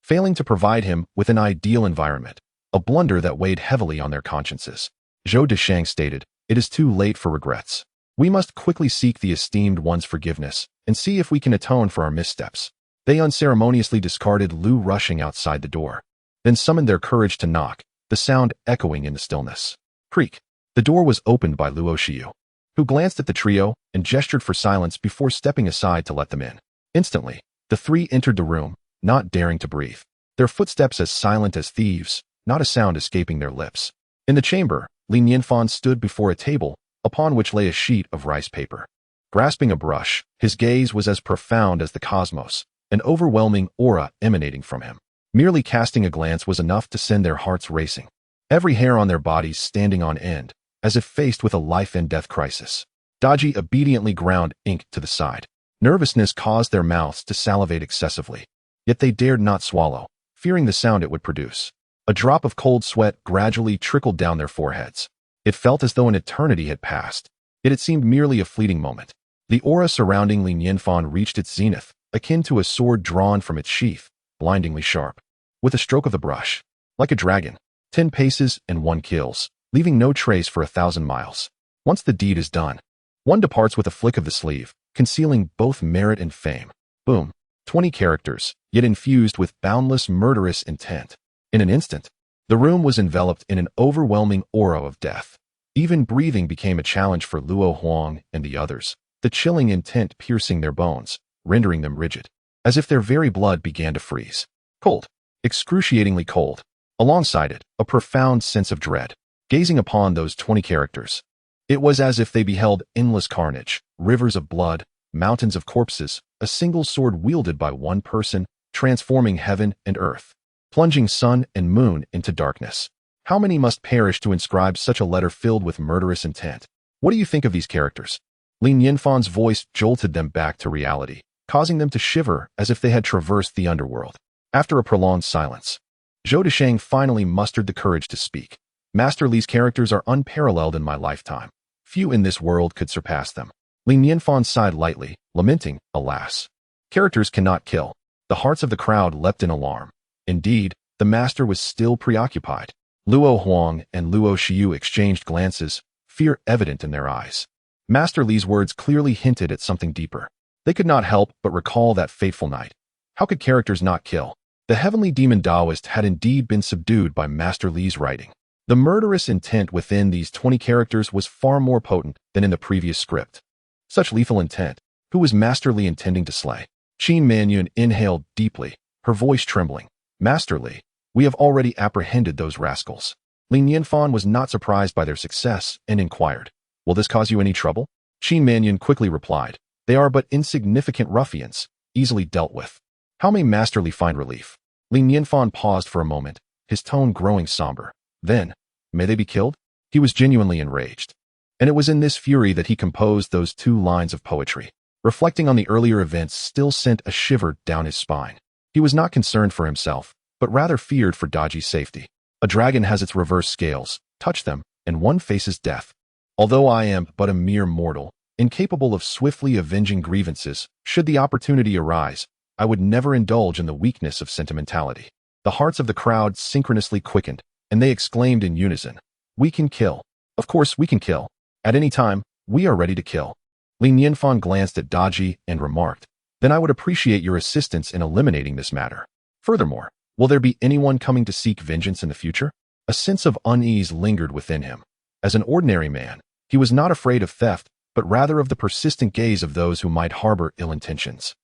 failing to provide him with an ideal environment, a blunder that weighed heavily on their consciences. Zhou Deshang stated, "It is too late for regrets. We must quickly seek the esteemed one's forgiveness and see if we can atone for our missteps." They unceremoniously discarded Liu Rushing outside the door, then summoned their courage to knock, the sound echoing in the stillness. Creak. The door was opened by Luo Xiu, who glanced at the trio and gestured for silence before stepping aside to let them in. Instantly, the three entered the room, not daring to breathe, their footsteps as silent as thieves, not a sound escaping their lips. In the chamber, Li Nianfan stood before a table, upon which lay a sheet of rice paper. Grasping a brush, his gaze was as profound as the cosmos, an overwhelming aura emanating from him. Merely casting a glance was enough to send their hearts racing, every hair on their bodies standing on end, as if faced with a life-and-death crisis. Daji obediently ground ink to the side. Nervousness caused their mouths to salivate excessively, yet they dared not swallow, fearing the sound it would produce. A drop of cold sweat gradually trickled down their foreheads. It felt as though an eternity had passed, yet it seemed merely a fleeting moment. The aura surrounding Li Nianfan reached its zenith, akin to a sword drawn from its sheath, blindingly sharp. With a stroke of the brush, like a dragon, 10 paces and 1 kills, leaving no trace for 1,000 miles. Once the deed is done, one departs with a flick of the sleeve, concealing both merit and fame. Boom. 20 characters, yet infused with boundless murderous intent. In an instant, the room was enveloped in an overwhelming aura of death. Even breathing became a challenge for Luo Huang and the others, the chilling intent piercing their bones, rendering them rigid, as if their very blood began to freeze. Cold. Excruciatingly cold. Alongside it, a profound sense of dread. Gazing upon those 20 characters, it was as if they beheld endless carnage, rivers of blood, mountains of corpses, a single sword wielded by one person, transforming heaven and earth, plunging sun and moon into darkness. How many must perish to inscribe such a letter filled with murderous intent? What do you think of these characters? Li Nianfan's voice jolted them back to reality, causing them to shiver as if they had traversed the underworld. After a prolonged silence, Zhou Deshang finally mustered the courage to speak. "Master Li's characters are unparalleled in my lifetime. Few in this world could surpass them." Li Nianfan sighed lightly, lamenting, "Alas, characters cannot kill." The hearts of the crowd leapt in alarm. Indeed, the master was still preoccupied. Luo Huang and Luo Xiu exchanged glances, fear evident in their eyes. Master Li's words clearly hinted at something deeper. They could not help but recall that fateful night. How could characters not kill? The heavenly demon Taoist had indeed been subdued by Master Li's writing. The murderous intent within these 20 characters was far more potent than in the previous script. Such lethal intent. Who was Master Li intending to slay? Qin Manyun inhaled deeply, her voice trembling. "Master Li, we have already apprehended those rascals." Li Nianfan was not surprised by their success and inquired, "Will this cause you any trouble?" Qin Manyun quickly replied, "They are but insignificant ruffians, easily dealt with. How may Master Li find relief?" Li Nianfan paused for a moment, his tone growing somber. Then, "May they be killed?" He was genuinely enraged. And it was in this fury that he composed those 2 lines of poetry. Reflecting on the earlier events still sent a shiver down his spine. He was not concerned for himself, but rather feared for Daji's safety. A dragon has its reverse scales. Touch them, and one faces death. Although I am but a mere mortal, incapable of swiftly avenging grievances, should the opportunity arise, I would never indulge in the weakness of sentimentality. The hearts of the crowd synchronously quickened, and they exclaimed in unison, "We can kill. Of course we can kill. At any time, we are ready to kill." Li Nianfan glanced at Daji and remarked, "Then I would appreciate your assistance in eliminating this matter. Furthermore, will there be anyone coming to seek vengeance in the future?" A sense of unease lingered within him. As an ordinary man, he was not afraid of theft, but rather of the persistent gaze of those who might harbor ill intentions.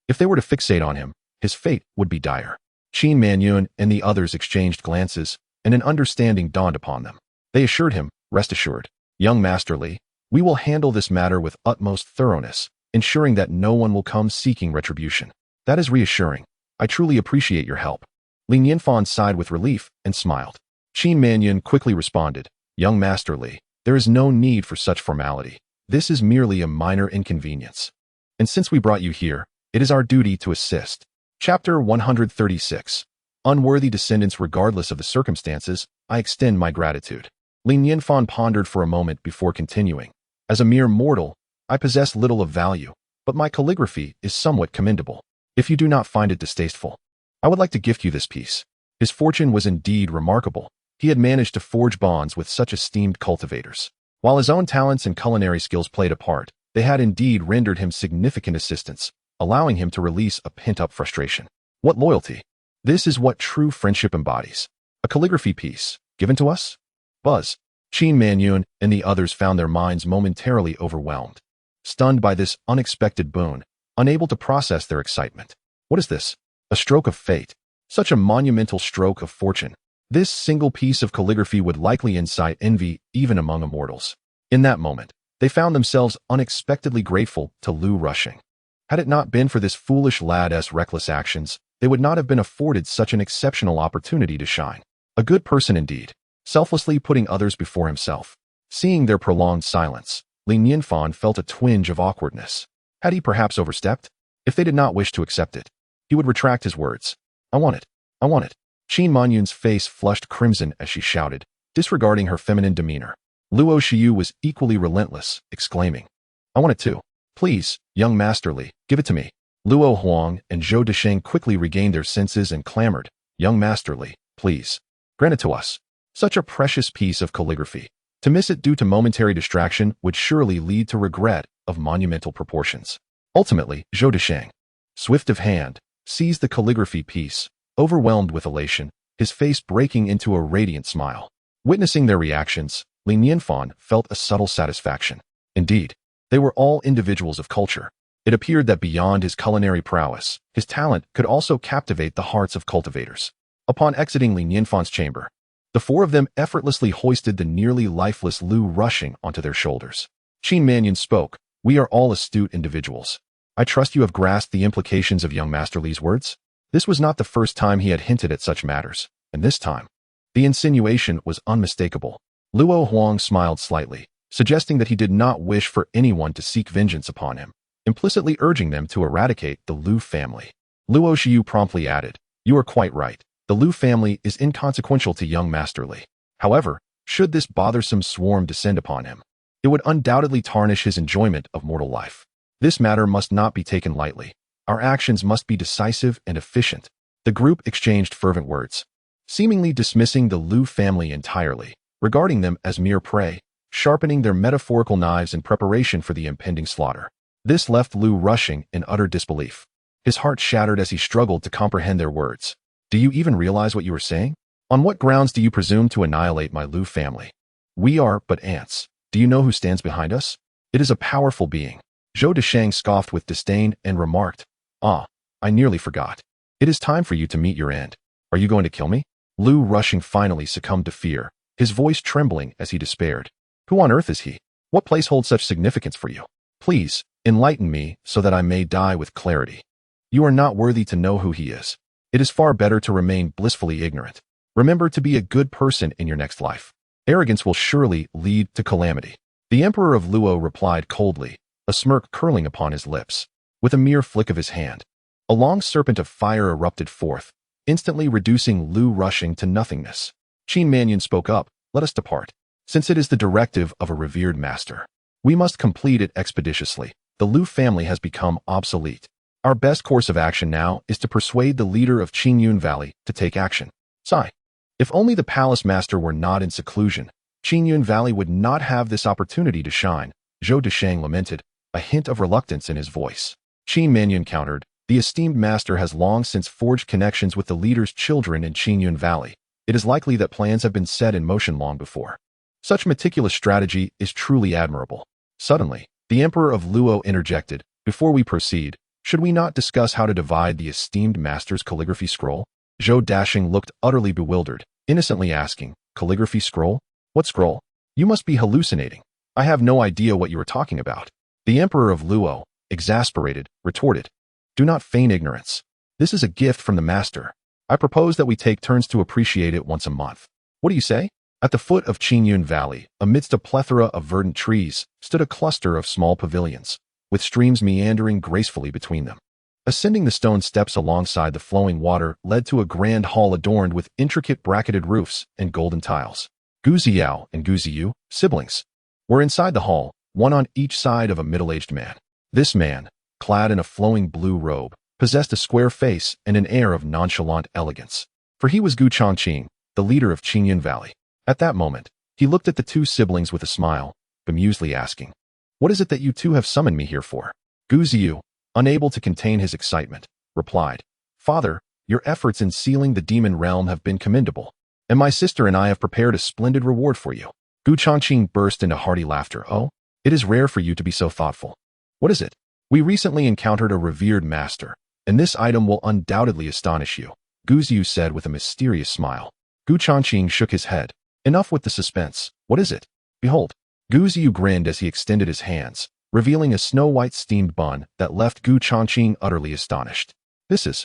If they were to fixate on him, his fate would be dire. Qin Manyun and the others exchanged glances, and an understanding dawned upon them. They assured him, "Rest assured, Young Master Li, we will handle this matter with utmost thoroughness, ensuring that no one will come seeking retribution. That is reassuring. I truly appreciate your help. Li Nianfan sighed with relief and smiled. Qin Manyun quickly responded, Young Master Li, there is no need for such formality. This is merely a minor inconvenience. And since we brought you here, it is our duty to assist. Chapter 136. Unworthy descendants. Regardless of the circumstances, I extend my gratitude. Li Nianfan pondered for a moment before continuing. As a mere mortal, I possess little of value, but my calligraphy is somewhat commendable. If you do not find it distasteful, I would like to gift you this piece. His fortune was indeed remarkable. He had managed to forge bonds with such esteemed cultivators. While his own talents and culinary skills played a part, they had indeed rendered him significant assistance, allowing him to release a pent-up frustration. What loyalty! This is what true friendship embodies. A calligraphy piece, given to us? Buzz. Qin Manyun and the others found their minds momentarily overwhelmed. Stunned by this unexpected boon, unable to process their excitement. What is this? A stroke of fate. Such a monumental stroke of fortune. This single piece of calligraphy would likely incite envy even among immortals. In that moment, they found themselves unexpectedly grateful to Lu Rushing. Had it not been for this foolish lad's reckless actions, they would not have been afforded such an exceptional opportunity to shine. A good person indeed, selflessly putting others before himself. Seeing their prolonged silence, Li Nianfan felt a twinge of awkwardness. Had he perhaps overstepped? If they did not wish to accept it, he would retract his words. I want it. I want it. Qin Manyun's face flushed crimson as she shouted, disregarding her feminine demeanor. Luo Xiu was equally relentless, exclaiming, I want it too. Please, young Master Li, give it to me. Luo Huang and Zhou Desheng quickly regained their senses and clamored, Young Master Li, please, grant it to us. Such a precious piece of calligraphy. To miss it due to momentary distraction would surely lead to regret of monumental proportions. Ultimately, Zhou Desheng, swift of hand, seized the calligraphy piece, overwhelmed with elation, his face breaking into a radiant smile. Witnessing their reactions, Li Nianfan felt a subtle satisfaction. Indeed, they were all individuals of culture. It appeared that beyond his culinary prowess, his talent could also captivate the hearts of cultivators. Upon exiting Li Nianfan's chamber, the four of them effortlessly hoisted the nearly lifeless Lu Rushing onto their shoulders. Qin Manyun spoke, We are all astute individuals. I trust you have grasped the implications of young Master Li's words? This was not the first time he had hinted at such matters, and this time, the insinuation was unmistakable. Luo Huang smiled slightly, suggesting that he did not wish for anyone to seek vengeance upon him, implicitly urging them to eradicate the Lu family. Luo Xiu promptly added, You are quite right. The Lu family is inconsequential to young Master Li. However, should this bothersome swarm descend upon him, it would undoubtedly tarnish his enjoyment of mortal life. This matter must not be taken lightly. Our actions must be decisive and efficient. The group exchanged fervent words, seemingly dismissing the Lu family entirely, regarding them as mere prey, sharpening their metaphorical knives in preparation for the impending slaughter. This left Lu Rushing in utter disbelief. His heart shattered as he struggled to comprehend their words. Do you even realize what you are saying? On what grounds do you presume to annihilate my Lu family? We are but ants. Do you know who stands behind us? It is a powerful being. Zhou Desheng scoffed with disdain and remarked, Ah, I nearly forgot. It is time for you to meet your end. Are you going to kill me? Lu Rushing finally succumbed to fear, his voice trembling as he despaired. Who on earth is he? What place holds such significance for you? Please, enlighten me so that I may die with clarity. You are not worthy to know who he is. It is far better to remain blissfully ignorant. Remember to be a good person in your next life. Arrogance will surely lead to calamity. The Emperor of Luo replied coldly, a smirk curling upon his lips. With a mere flick of his hand, a long serpent of fire erupted forth, instantly reducing Lu Rushing to nothingness. Qin Manyun spoke up, Let us depart. Since it is the directive of a revered master, we must complete it expeditiously. The Lu family has become obsolete. Our best course of action now is to persuade the leader of Qingyun Valley to take action. Sigh. If only the palace master were not in seclusion, Qingyun Valley would not have this opportunity to shine, Zhou Desheng lamented, a hint of reluctance in his voice. Qin Manyun countered, The esteemed master has long since forged connections with the leader's children in Qingyun Valley. It is likely that plans have been set in motion long before. Such meticulous strategy is truly admirable. Suddenly, the Emperor of Luo interjected, Before we proceed, should we not discuss how to divide the esteemed master's calligraphy scroll? Zhou Dashing looked utterly bewildered, innocently asking, Calligraphy scroll? What scroll? You must be hallucinating. I have no idea what you are talking about. The Emperor of Luo, exasperated, retorted. Do not feign ignorance. This is a gift from the master. I propose that we take turns to appreciate it once a month. What do you say? At the foot of Qingyun Valley, amidst a plethora of verdant trees, stood a cluster of small pavilions, with streams meandering gracefully between them. Ascending the stone steps alongside the flowing water led to a grand hall adorned with intricate bracketed roofs and golden tiles. Gu Ziao and Gu Ziyu, siblings, were inside the hall, one on each side of a middle-aged man. This man, clad in a flowing blue robe, possessed a square face and an air of nonchalant elegance, for he was Gu Chongqing, the leader of Qingyun Valley. At that moment, he looked at the two siblings with a smile, bemusedly asking, "What is it that you two have summoned me here for?" Gu Ziyu, unable to contain his excitement, replied, "Father, your efforts in sealing the demon realm have been commendable, and my sister and I have prepared a splendid reward for you." Gu Chongqing burst into hearty laughter. "Oh, it is rare for you to be so thoughtful. What is it?" "We recently encountered a revered master, and this item will undoubtedly astonish you," Gu Ziyu said with a mysterious smile. Gu Chongqing shook his head. "Enough with the suspense. What is it?" "Behold." Gu Ziyu grinned as he extended his hands, revealing a snow-white steamed bun that left Gu Chongqing utterly astonished. "This is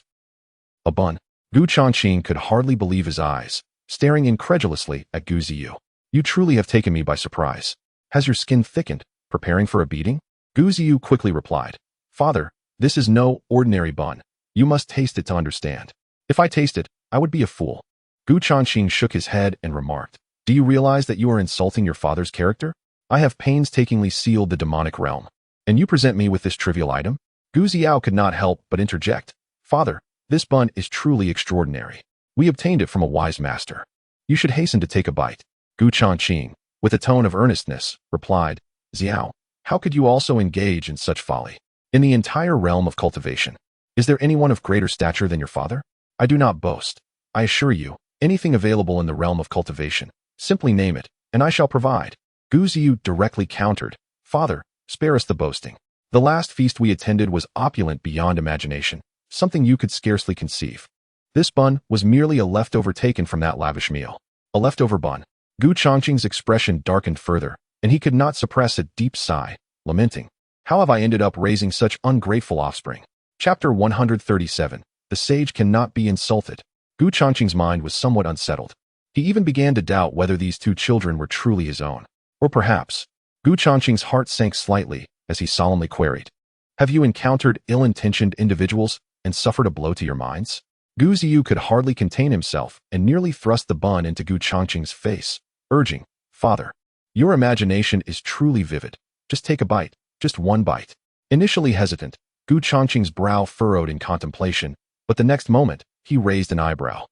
a bun." Gu Chongqing could hardly believe his eyes, staring incredulously at Gu Ziyu. "You truly have taken me by surprise. Has your skin thickened, preparing for a beating?" Gu Ziyu quickly replied, "Father, this is no ordinary bun. You must taste it to understand. If I taste it, I would be a fool." Gu Chongqing shook his head and remarked, "Do you realize that you are insulting your father's character? I have painstakingly sealed the demonic realm, and you present me with this trivial item?" Gu Ziao could not help but interject, "Father, this bun is truly extraordinary. We obtained it from a wise master. You should hasten to take a bite." Gu Chongqing, with a tone of earnestness, replied, "Ziao, how could you also engage in such folly? In the entire realm of cultivation, is there anyone of greater stature than your father? I do not boast. I assure you, anything available in the realm of cultivation, simply name it, and I shall provide." Gu Ziyu directly countered, "Father, spare us the boasting. The last feast we attended was opulent beyond imagination, something you could scarcely conceive. This bun was merely a leftover taken from that lavish meal." A leftover bun. Gu Chongqing's expression darkened further, and he could not suppress a deep sigh, lamenting, "How have I ended up raising such ungrateful offspring?" Chapter 137. The Sage Cannot Be Insulted. Gu Chongqing's mind was somewhat unsettled. He even began to doubt whether these two children were truly his own. Or perhaps, Gu Chongqing's heart sank slightly as he solemnly queried, "Have you encountered ill-intentioned individuals and suffered a blow to your minds?" Gu Ziyu could hardly contain himself and nearly thrust the bun into Gu Chongqing's face, urging, "Father, your imagination is truly vivid. Just take a bite, just one bite." Initially hesitant, Gu Chongqing's brow furrowed in contemplation, but the next moment, he raised an eyebrow.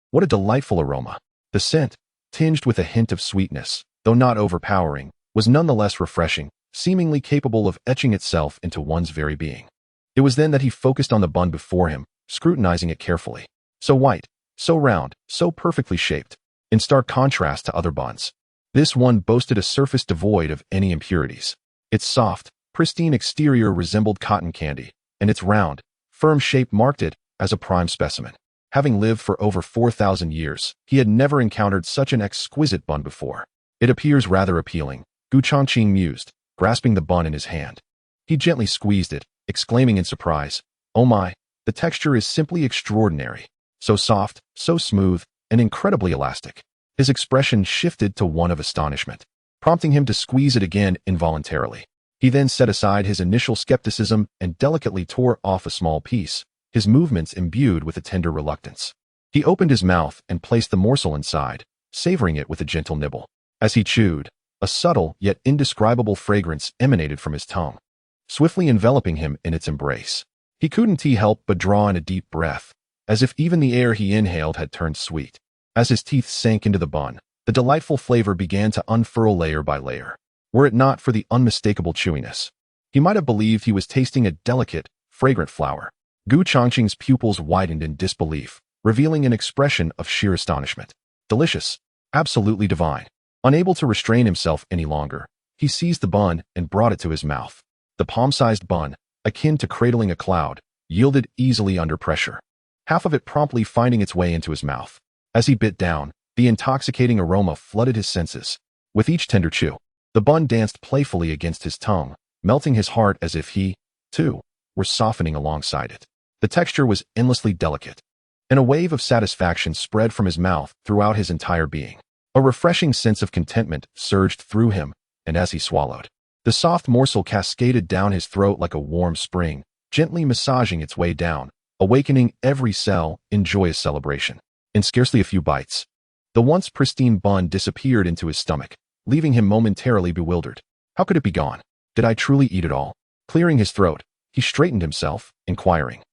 What a delightful aroma. The scent, tinged with a hint of sweetness, though not overpowering, was nonetheless refreshing, seemingly capable of etching itself into one's very being. It was then that he focused on the bun before him, scrutinizing it carefully. So white, so round, so perfectly shaped, in stark contrast to other buns. This one boasted a surface devoid of any impurities. Its soft, pristine exterior resembled cotton candy, and its round, firm shape marked it as a prime specimen. Having lived for over 4,000 years, he had never encountered such an exquisite bun before. "It appears rather appealing," Gu Chongqing mused, grasping the bun in his hand. He gently squeezed it, exclaiming in surprise, "Oh my, the texture is simply extraordinary. So soft, so smooth, and incredibly elastic." His expression shifted to one of astonishment, prompting him to squeeze it again involuntarily. He then set aside his initial skepticism and delicately tore off a small piece, his movements imbued with a tender reluctance. He opened his mouth and placed the morsel inside, savoring it with a gentle nibble. As he chewed, a subtle yet indescribable fragrance emanated from his tongue, swiftly enveloping him in its embrace. He couldn't help but draw in a deep breath, as if even the air he inhaled had turned sweet. As his teeth sank into the bun, the delightful flavor began to unfurl layer by layer. Were it not for the unmistakable chewiness, he might have believed he was tasting a delicate, fragrant flower. Gu Chongqing's pupils widened in disbelief, revealing an expression of sheer astonishment. Delicious. Absolutely divine. Unable to restrain himself any longer, he seized the bun and brought it to his mouth. The palm-sized bun, akin to cradling a cloud, yielded easily under pressure, half of it promptly finding its way into his mouth. As he bit down, the intoxicating aroma flooded his senses. With each tender chew, The bun danced playfully against his tongue, melting his heart as if he, too, were softening alongside it. The texture was endlessly delicate, and a wave of satisfaction spread from his mouth throughout his entire being. A refreshing sense of contentment surged through him, and as he swallowed, the soft morsel cascaded down his throat like a warm spring, gently massaging its way down, awakening every cell in joyous celebration. In scarcely a few bites, the once pristine bun disappeared into his stomach, leaving him momentarily bewildered. How could it be gone? Did I truly eat it all? Clearing his throat, he straightened himself, inquiring,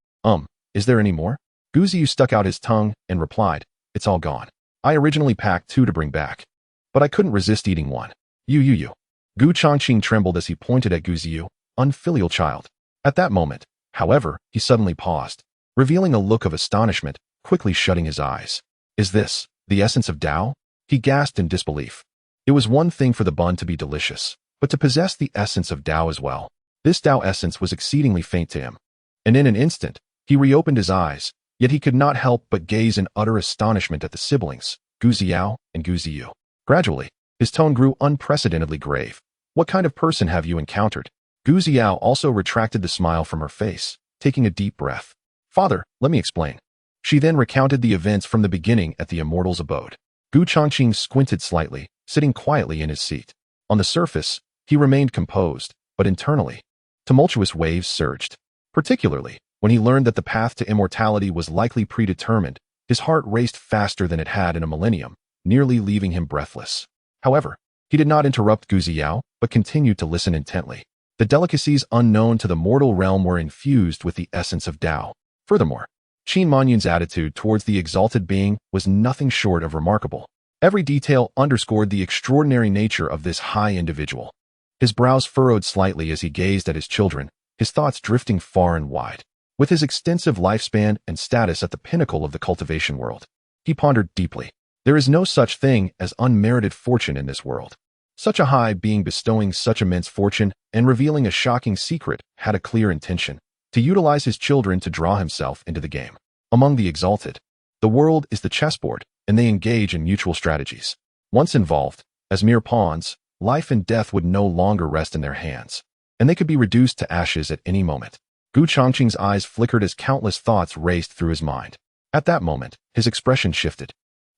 is there any more? Guziyu stuck out his tongue and replied, it's all gone. I originally packed 2 to bring back, but I couldn't resist eating one. You. Gu Changqing trembled as he pointed at Guziyu, unfilial child. At that moment, however, he suddenly paused, revealing a look of astonishment, quickly shutting his eyes. Is this the essence of Tao? He gasped in disbelief. It was one thing for the bun to be delicious, but to possess the essence of Tao as well. This Tao essence was exceedingly faint to him, and in an instant, he reopened his eyes, yet he could not help but gaze in utter astonishment at the siblings, Guziao and Guziyu. Gradually, his tone grew unprecedentedly grave. What kind of person have you encountered? Guziao also retracted the smile from her face, taking a deep breath. Father, let me explain. She then recounted the events from the beginning at the Immortals' abode. Gu Changqing squinted slightly, sitting quietly in his seat. On the surface, he remained composed, but internally, tumultuous waves surged. Particularly, when he learned that the path to immortality was likely predetermined, his heart raced faster than it had in a millennium, nearly leaving him breathless. However, he did not interrupt Guziao, but continued to listen intently. The delicacies unknown to the mortal realm were infused with the essence of Tao. Furthermore, Qin Manyun's attitude towards the exalted being was nothing short of remarkable. Every detail underscored the extraordinary nature of this high individual. His brows furrowed slightly as he gazed at his children, his thoughts drifting far and wide. With his extensive lifespan and status at the pinnacle of the cultivation world, he pondered deeply. There is no such thing as unmerited fortune in this world. Such a high being bestowing such immense fortune and revealing a shocking secret had a clear intention: to utilize his children to draw himself into the game. Among the exalted, the world is the chessboard, and they engage in mutual strategies. Once involved, as mere pawns, life and death would no longer rest in their hands, and they could be reduced to ashes at any moment. Gu Changqing's eyes flickered as countless thoughts raced through his mind. At that moment, his expression shifted,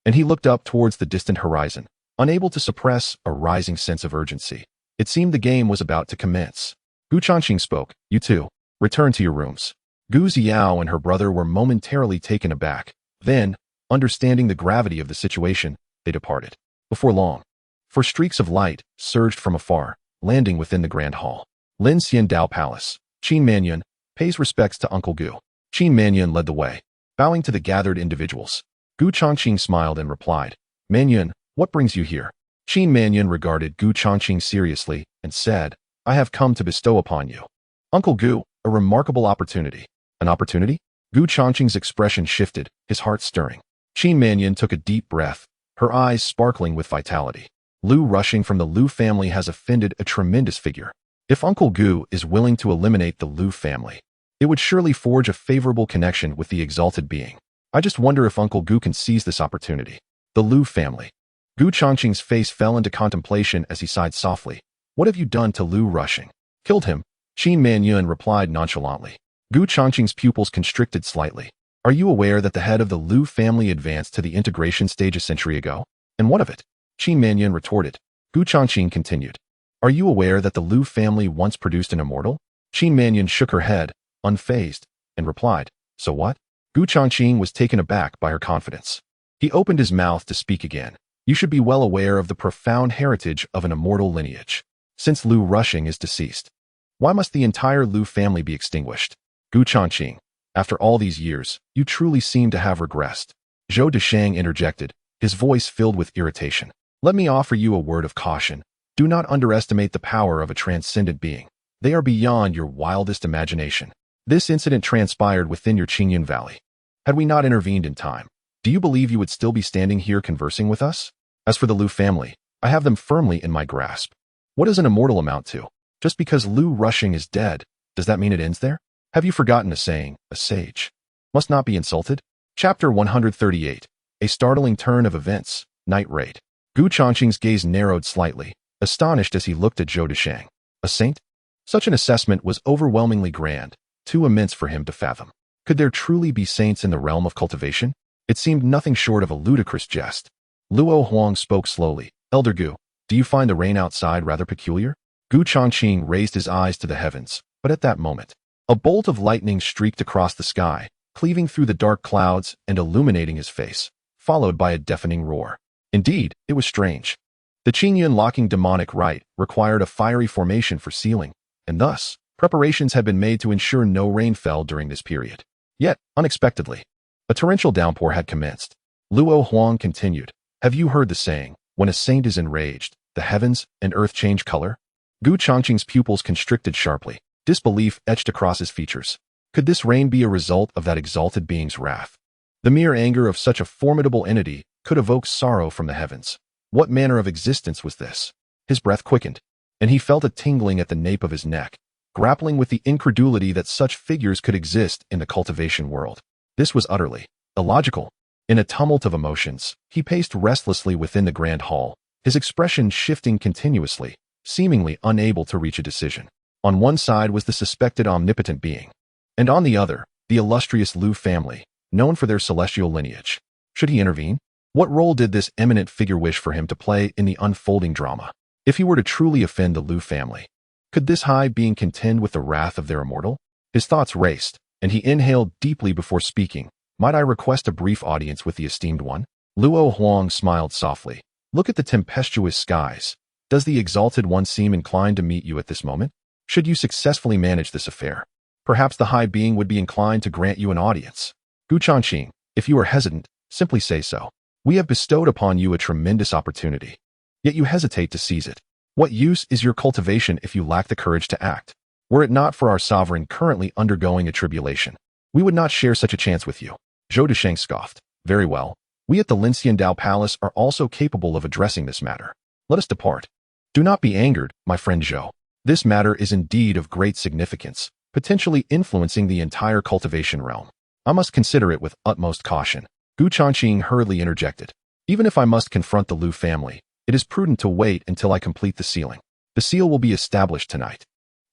and he looked up towards the distant horizon, unable to suppress a rising sense of urgency. It seemed the game was about to commence. Gu Changqing spoke, "You two, return to your rooms." Gu Ziao and her brother were momentarily taken aback. Then, understanding the gravity of the situation, they departed. Before long, for streaks of light surged from afar, landing within the grand hall. Lin Xiandao Palace. Qin Manyun pays respects to Uncle Gu. Qin Manyun led the way, bowing to the gathered individuals. Gu Changqing smiled and replied, "Manyun, what brings you here?" Qin Manyun regarded Gu Changqing seriously and said, "I have come to bestow upon you, Uncle Gu, a remarkable opportunity." An opportunity? Gu Changqing's expression shifted, his heart stirring. Qin Manyun took a deep breath, her eyes sparkling with vitality. Lu Rushing from the Lu family has offended a tremendous figure. If Uncle Gu is willing to eliminate the Lu family, it would surely forge a favorable connection with the exalted being. I just wonder if Uncle Gu can seize this opportunity. The Lu family. Gu Changqing's face fell into contemplation as he sighed softly. "What have you done to Lu Rushing?" "Killed him," Qin Manyun replied nonchalantly. Gu Changqing's pupils constricted slightly. "Are you aware that the head of the Lu family advanced to the integration stage a century ago?" "And what of it?" Qin Manyun retorted. Gu Changqing continued. "Are you aware that the Lu family once produced an immortal?" Qin Manyun shook her head, unfazed, and replied, "So what?" Gu Changqing was taken aback by her confidence. He opened his mouth to speak again. "You should be well aware of the profound heritage of an immortal lineage. Since Lu Rushing is deceased, why must the entire Lu family be extinguished?" Gu Changqing, after all these years, you truly seem to have regressed. Zhou Deshang interjected, his voice filled with irritation. "Let me offer you a word of caution. Do not underestimate the power of a transcendent being. They are beyond your wildest imagination. This incident transpired within your Qingyun Valley. Had we not intervened in time, do you believe you would still be standing here conversing with us? As for the Lu family, I have them firmly in my grasp. What does an immortal amount to? Just because Lu Rushing is dead, does that mean it ends there? Have you forgotten a saying, a sage must not be insulted?" Chapter 138. A startling turn of events. Night raid. Gu Changqing's gaze narrowed slightly, astonished as he looked at Zhou Deshang. A saint? Such an assessment was overwhelmingly grand, too immense for him to fathom. Could there truly be saints in the realm of cultivation? It seemed nothing short of a ludicrous jest. Luo Huang spoke slowly. Elder Gu, do you find the rain outside rather peculiar? Gu Chongqing raised his eyes to the heavens, but at that moment, a bolt of lightning streaked across the sky, cleaving through the dark clouds and illuminating his face, followed by a deafening roar. Indeed, it was strange. The Qingyun locking demonic rite required a fiery formation for sealing, and thus, preparations had been made to ensure no rain fell during this period. Yet, unexpectedly, a torrential downpour had commenced. Luo Huang continued, have you heard the saying, when a saint is enraged, the heavens and earth change color? Gu Chongqing's pupils constricted sharply. Disbelief etched across his features. Could this rain be a result of that exalted being's wrath? The mere anger of such a formidable entity could evoke sorrow from the heavens. What manner of existence was this? His breath quickened, and he felt a tingling at the nape of his neck, grappling with the incredulity that such figures could exist in the cultivation world. This was utterly illogical. In a tumult of emotions, he paced restlessly within the grand hall, his expression shifting continuously, seemingly unable to reach a decision. On one side was the suspected omnipotent being, and on the other, the illustrious Lu family, known for their celestial lineage. Should he intervene? What role did this eminent figure wish for him to play in the unfolding drama? If he were to truly offend the Lu family, could this high being contend with the wrath of their immortal? His thoughts raced, and he inhaled deeply before speaking. Might I request a brief audience with the esteemed one? Luo Huang smiled softly. Look at the tempestuous skies. Does the exalted one seem inclined to meet you at this moment? Should you successfully manage this affair, perhaps the high being would be inclined to grant you an audience. Gu Chongqing, if you are hesitant, simply say so. We have bestowed upon you a tremendous opportunity, yet you hesitate to seize it. What use is your cultivation if you lack the courage to act? Were it not for our sovereign currently undergoing a tribulation, we would not share such a chance with you. Zhou Deshang scoffed. Very well. We at the Linciandao Palace are also capable of addressing this matter. Let us depart. Do not be angered, my friend Zhou. This matter is indeed of great significance, potentially influencing the entire cultivation realm. I must consider it with utmost caution. Gu Chongqing hurriedly interjected. Even if I must confront the Lu family, it is prudent to wait until I complete the sealing. The seal will be established tonight.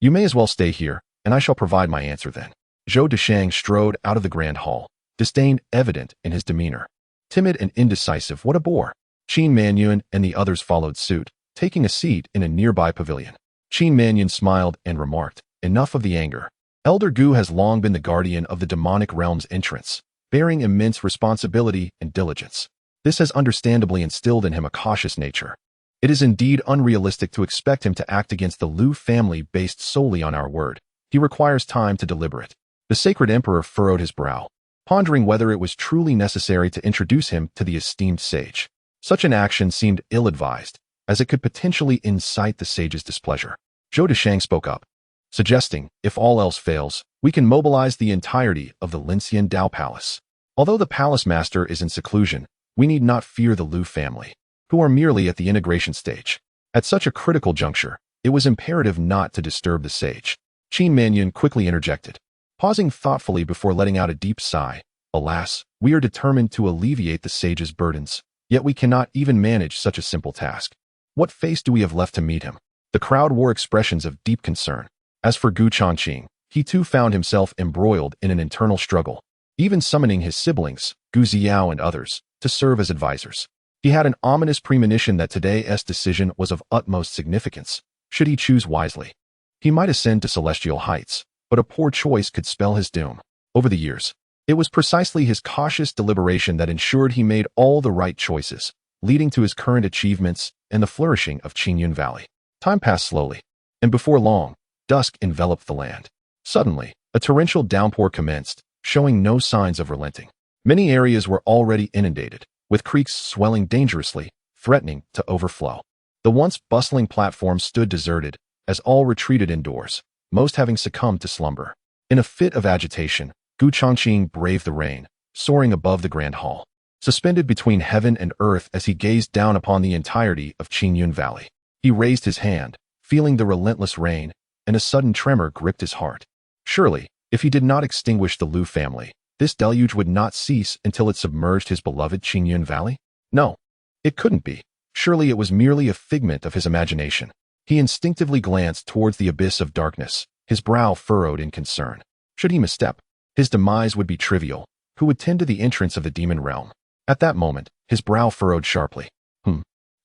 You may as well stay here, and I shall provide my answer then. Zhou Deshang strode out of the grand hall, disdain evident in his demeanor. Timid and indecisive, what a bore. Qin Manyun and the others followed suit, taking a seat in a nearby pavilion. Qin Manyun smiled and remarked, enough of the anger. Elder Gu has long been the guardian of the demonic realm's entrance, bearing immense responsibility and diligence. This has understandably instilled in him a cautious nature. It is indeed unrealistic to expect him to act against the Lu family based solely on our word. He requires time to deliberate. The sacred emperor furrowed his brow, pondering whether it was truly necessary to introduce him to the esteemed sage. Such an action seemed ill-advised, as it could potentially incite the sage's displeasure. Zhou Deshang spoke up, suggesting, if all else fails, we can mobilize the entirety of the Linciandao Palace. Although the palace master is in seclusion, we need not fear the Lu family, who are merely at the integration stage. At such a critical juncture, it was imperative not to disturb the sage. Qin Manyun quickly interjected, pausing thoughtfully before letting out a deep sigh. Alas, we are determined to alleviate the sage's burdens, yet we cannot even manage such a simple task. What face do we have left to meet him? The crowd wore expressions of deep concern. As for Gu Chongqing, he too found himself embroiled in an internal struggle, even summoning his siblings, Gu Ziao and others, to serve as advisors. He had an ominous premonition that today's decision was of utmost significance. Should he choose wisely, he might ascend to celestial heights, but a poor choice could spell his doom. Over the years, it was precisely his cautious deliberation that ensured he made all the right choices, leading to his current achievements and the flourishing of Qingyun Valley. Time passed slowly, and before long, dusk enveloped the land. Suddenly, a torrential downpour commenced, showing no signs of relenting. Many areas were already inundated, with creeks swelling dangerously, threatening to overflow. The once bustling platform stood deserted, as all retreated indoors, most having succumbed to slumber. In a fit of agitation, Gu Chongqing braved the rain, soaring above the grand hall, suspended between heaven and earth as he gazed down upon the entirety of Qingyun Valley. He raised his hand, feeling the relentless rain, and a sudden tremor gripped his heart. Surely, if he did not extinguish the Lu family, this deluge would not cease until it submerged his beloved Qingyun Valley? No, it couldn't be. Surely it was merely a figment of his imagination. He instinctively glanced towards the abyss of darkness, his brow furrowed in concern. Should he misstep, his demise would be trivial. Who would tend to the entrance of the demon realm? At that moment, his brow furrowed sharply.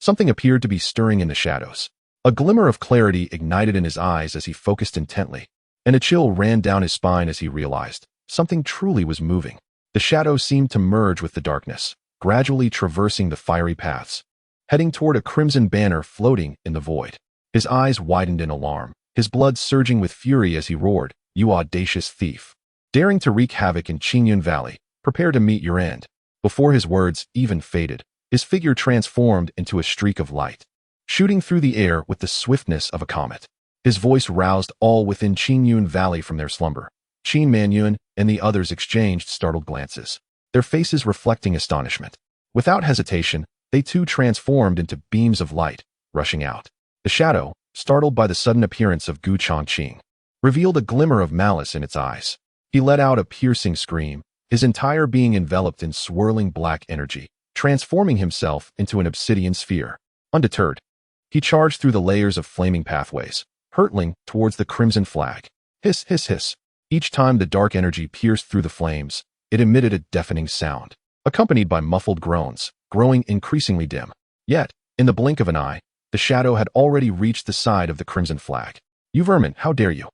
Something appeared to be stirring in the shadows. A glimmer of clarity ignited in his eyes as he focused intently, and a chill ran down his spine as he realized something truly was moving. The shadows seemed to merge with the darkness, gradually traversing the fiery paths, heading toward a crimson banner floating in the void. His eyes widened in alarm, his blood surging with fury as he roared, "You audacious thief! Daring to wreak havoc in Qingyun Valley, prepare to meet your end." Before his words even faded, his figure transformed into a streak of light, shooting through the air with the swiftness of a comet. His voice roused all within Qingyun Valley from their slumber. Qin Manyun and the others exchanged startled glances, their faces reflecting astonishment. Without hesitation, they too transformed into beams of light, rushing out. The shadow, startled by the sudden appearance of Gu Chongqing, revealed a glimmer of malice in its eyes. He let out a piercing scream, his entire being enveloped in swirling black energy, transforming himself into an obsidian sphere. Undeterred, he charged through the layers of flaming pathways, hurtling towards the crimson flag. Hiss, hiss, hiss. Each time the dark energy pierced through the flames, it emitted a deafening sound, accompanied by muffled groans, growing increasingly dim. Yet, in the blink of an eye, the shadow had already reached the side of the crimson flag. "You vermin, how dare you!"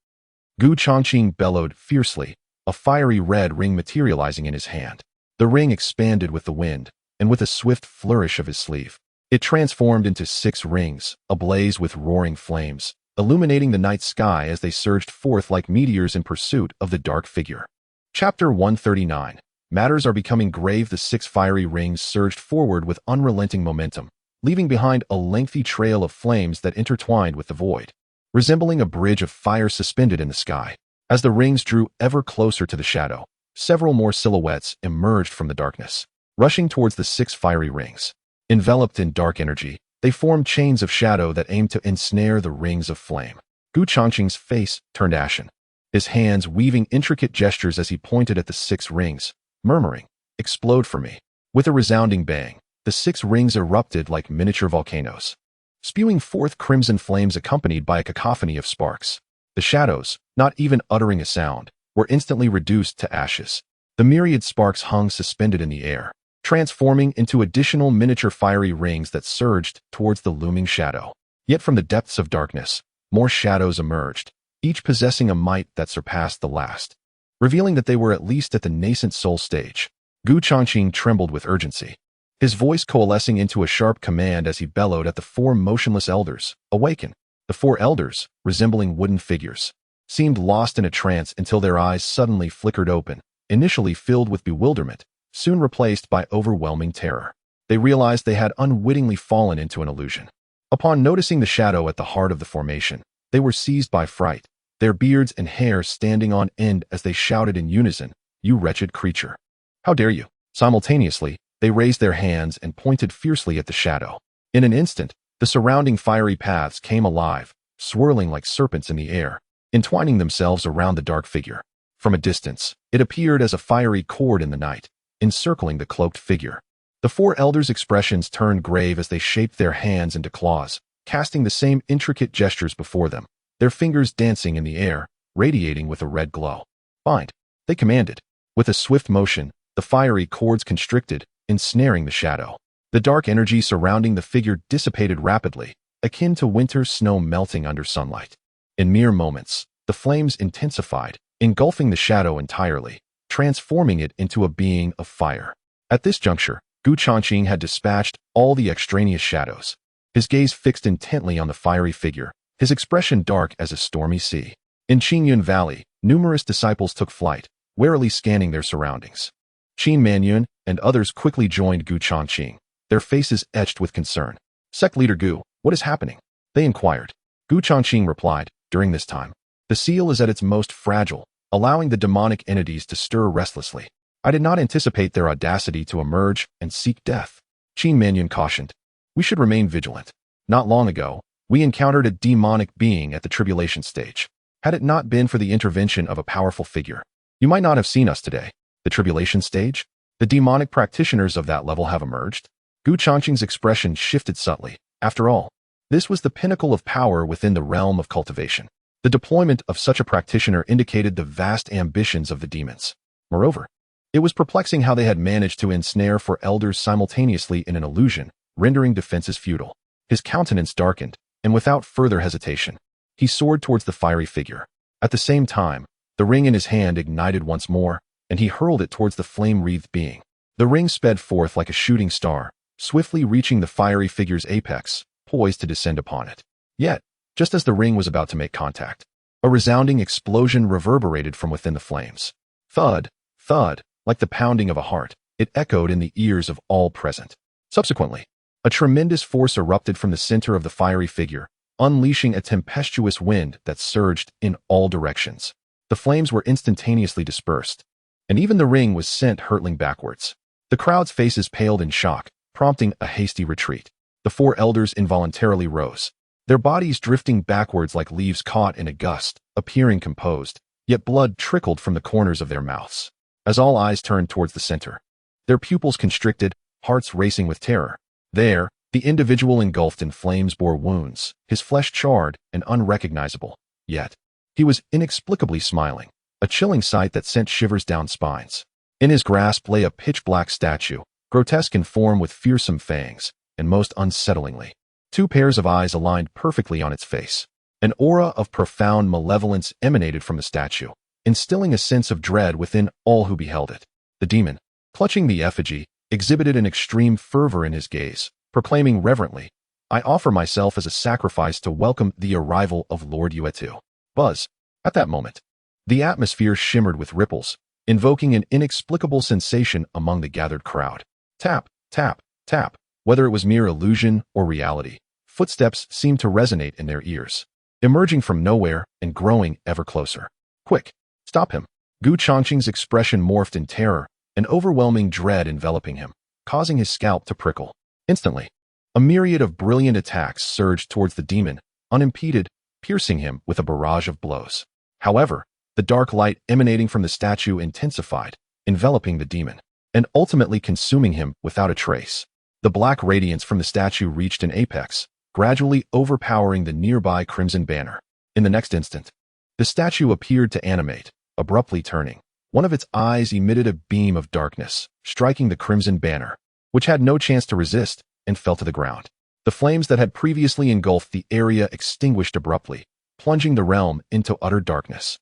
Gu Chongqing bellowed fiercely, a fiery red ring materializing in his hand. The ring expanded with the wind, and with a swift flourish of his sleeve, it transformed into 6 rings, ablaze with roaring flames, illuminating the night sky as they surged forth like meteors in pursuit of the dark figure. Chapter 139. Matters are becoming grave. The 6 fiery rings surged forward with unrelenting momentum, leaving behind a lengthy trail of flames that intertwined with the void, resembling a bridge of fire suspended in the sky. As the rings drew ever closer to the shadow, several more silhouettes emerged from the darkness, rushing towards the 6 fiery rings. Enveloped in dark energy, they formed chains of shadow that aimed to ensnare the rings of flame. Gu Chongqing's face turned ashen, his hands weaving intricate gestures as he pointed at the 6 rings, murmuring, "Explode for me." With a resounding bang, the 6 rings erupted like miniature volcanoes, spewing forth crimson flames accompanied by a cacophony of sparks. The shadows, not even uttering a sound, were instantly reduced to ashes. The myriad sparks hung suspended in the air, transforming into additional miniature fiery rings that surged towards the looming shadow. Yet from the depths of darkness, more shadows emerged, each possessing a might that surpassed the last, revealing that they were at least at the nascent soul stage. Gu Chongqing trembled with urgency, his voice coalescing into a sharp command as he bellowed at the 4 motionless elders, "Awaken." The 4 elders, resembling wooden figures, seemed lost in a trance until their eyes suddenly flickered open, initially filled with bewilderment, soon replaced by overwhelming terror. They realized they had unwittingly fallen into an illusion. Upon noticing the shadow at the heart of the formation, they were seized by fright, their beards and hair standing on end as they shouted in unison, "You wretched creature! How dare you!" Simultaneously, they raised their hands and pointed fiercely at the shadow. In an instant, the surrounding fiery paths came alive, swirling like serpents in the air, entwining themselves around the dark figure. From a distance, it appeared as a fiery cord in the night, encircling the cloaked figure. The 4 elders' expressions turned grave as they shaped their hands into claws, casting the same intricate gestures before them, their fingers dancing in the air, radiating with a red glow. "Bind," they commanded. With a swift motion, the fiery cords constricted, ensnaring the shadow. The dark energy surrounding the figure dissipated rapidly, akin to winter snow melting under sunlight. In mere moments, the flames intensified, engulfing the shadow entirely, transforming it into a being of fire. At this juncture, Gu Chongqing had dispatched all the extraneous shadows, his gaze fixed intently on the fiery figure, his expression dark as a stormy sea. In Qingyun Valley, numerous disciples took flight, warily scanning their surroundings. Qin Manyun and others quickly joined Gu Chongqing, their faces etched with concern. "Sect leader Gu, what is happening?" they inquired. Gu Chongqing replied, "During this time, the seal is at its most fragile, allowing the demonic entities to stir restlessly. I did not anticipate their audacity to emerge and seek death." Qin Manyun cautioned, "We should remain vigilant. Not long ago, we encountered a demonic being at the tribulation stage. Had it not been for the intervention of a powerful figure, you might not have seen us today." "The tribulation stage? The demonic practitioners of that level have emerged?" Gu Changqing's expression shifted subtly. After all, this was the pinnacle of power within the realm of cultivation. The deployment of such a practitioner indicated the vast ambitions of the demons. Moreover, it was perplexing how they had managed to ensnare 4 elders simultaneously in an illusion, rendering defenses futile. His countenance darkened, and without further hesitation, he soared towards the fiery figure. At the same time, the ring in his hand ignited once more, and he hurled it towards the flame-wreathed being. The ring sped forth like a shooting star, swiftly reaching the fiery figure's apex, poised to descend upon it. Yet, just as the ring was about to make contact, a resounding explosion reverberated from within the flames. Thud, thud, like the pounding of a heart, it echoed in the ears of all present. Subsequently, a tremendous force erupted from the center of the fiery figure, unleashing a tempestuous wind that surged in all directions. The flames were instantaneously dispersed, and even the ring was sent hurtling backwards. The crowd's faces paled in shock, prompting a hasty retreat. The 4 elders involuntarily rose, their bodies drifting backwards like leaves caught in a gust, appearing composed, yet blood trickled from the corners of their mouths. As all eyes turned towards the center, their pupils constricted, hearts racing with terror. There, the individual engulfed in flames bore wounds, his flesh charred and unrecognizable. Yet, he was inexplicably smiling, a chilling sight that sent shivers down spines. In his grasp lay a pitch-black statue, grotesque in form with fearsome fangs, and most unsettlingly, 2 pairs of eyes aligned perfectly on its face. An aura of profound malevolence emanated from the statue, instilling a sense of dread within all who beheld it. The demon, clutching the effigy, exhibited an extreme fervor in his gaze, proclaiming reverently, "I offer myself as a sacrifice to welcome the arrival of Lord Yuetu." Buzz. At that moment, the atmosphere shimmered with ripples, invoking an inexplicable sensation among the gathered crowd. Tap, tap, tap. Whether it was mere illusion or reality, footsteps seemed to resonate in their ears, emerging from nowhere and growing ever closer. Quick, stop him. Gu Changqing's expression morphed in terror, an overwhelming dread enveloping him, causing his scalp to prickle. Instantly, a myriad of brilliant attacks surged towards the demon, unimpeded, piercing him with a barrage of blows. However, the dark light emanating from the statue intensified, enveloping the demon, and ultimately consuming him without a trace. The black radiance from the statue reached an apex, gradually overpowering the nearby crimson banner. In the next instant, the statue appeared to animate, abruptly turning. One of its eyes emitted a beam of darkness, striking the crimson banner, which had no chance to resist, and fell to the ground. The flames that had previously engulfed the area extinguished abruptly, plunging the realm into utter darkness.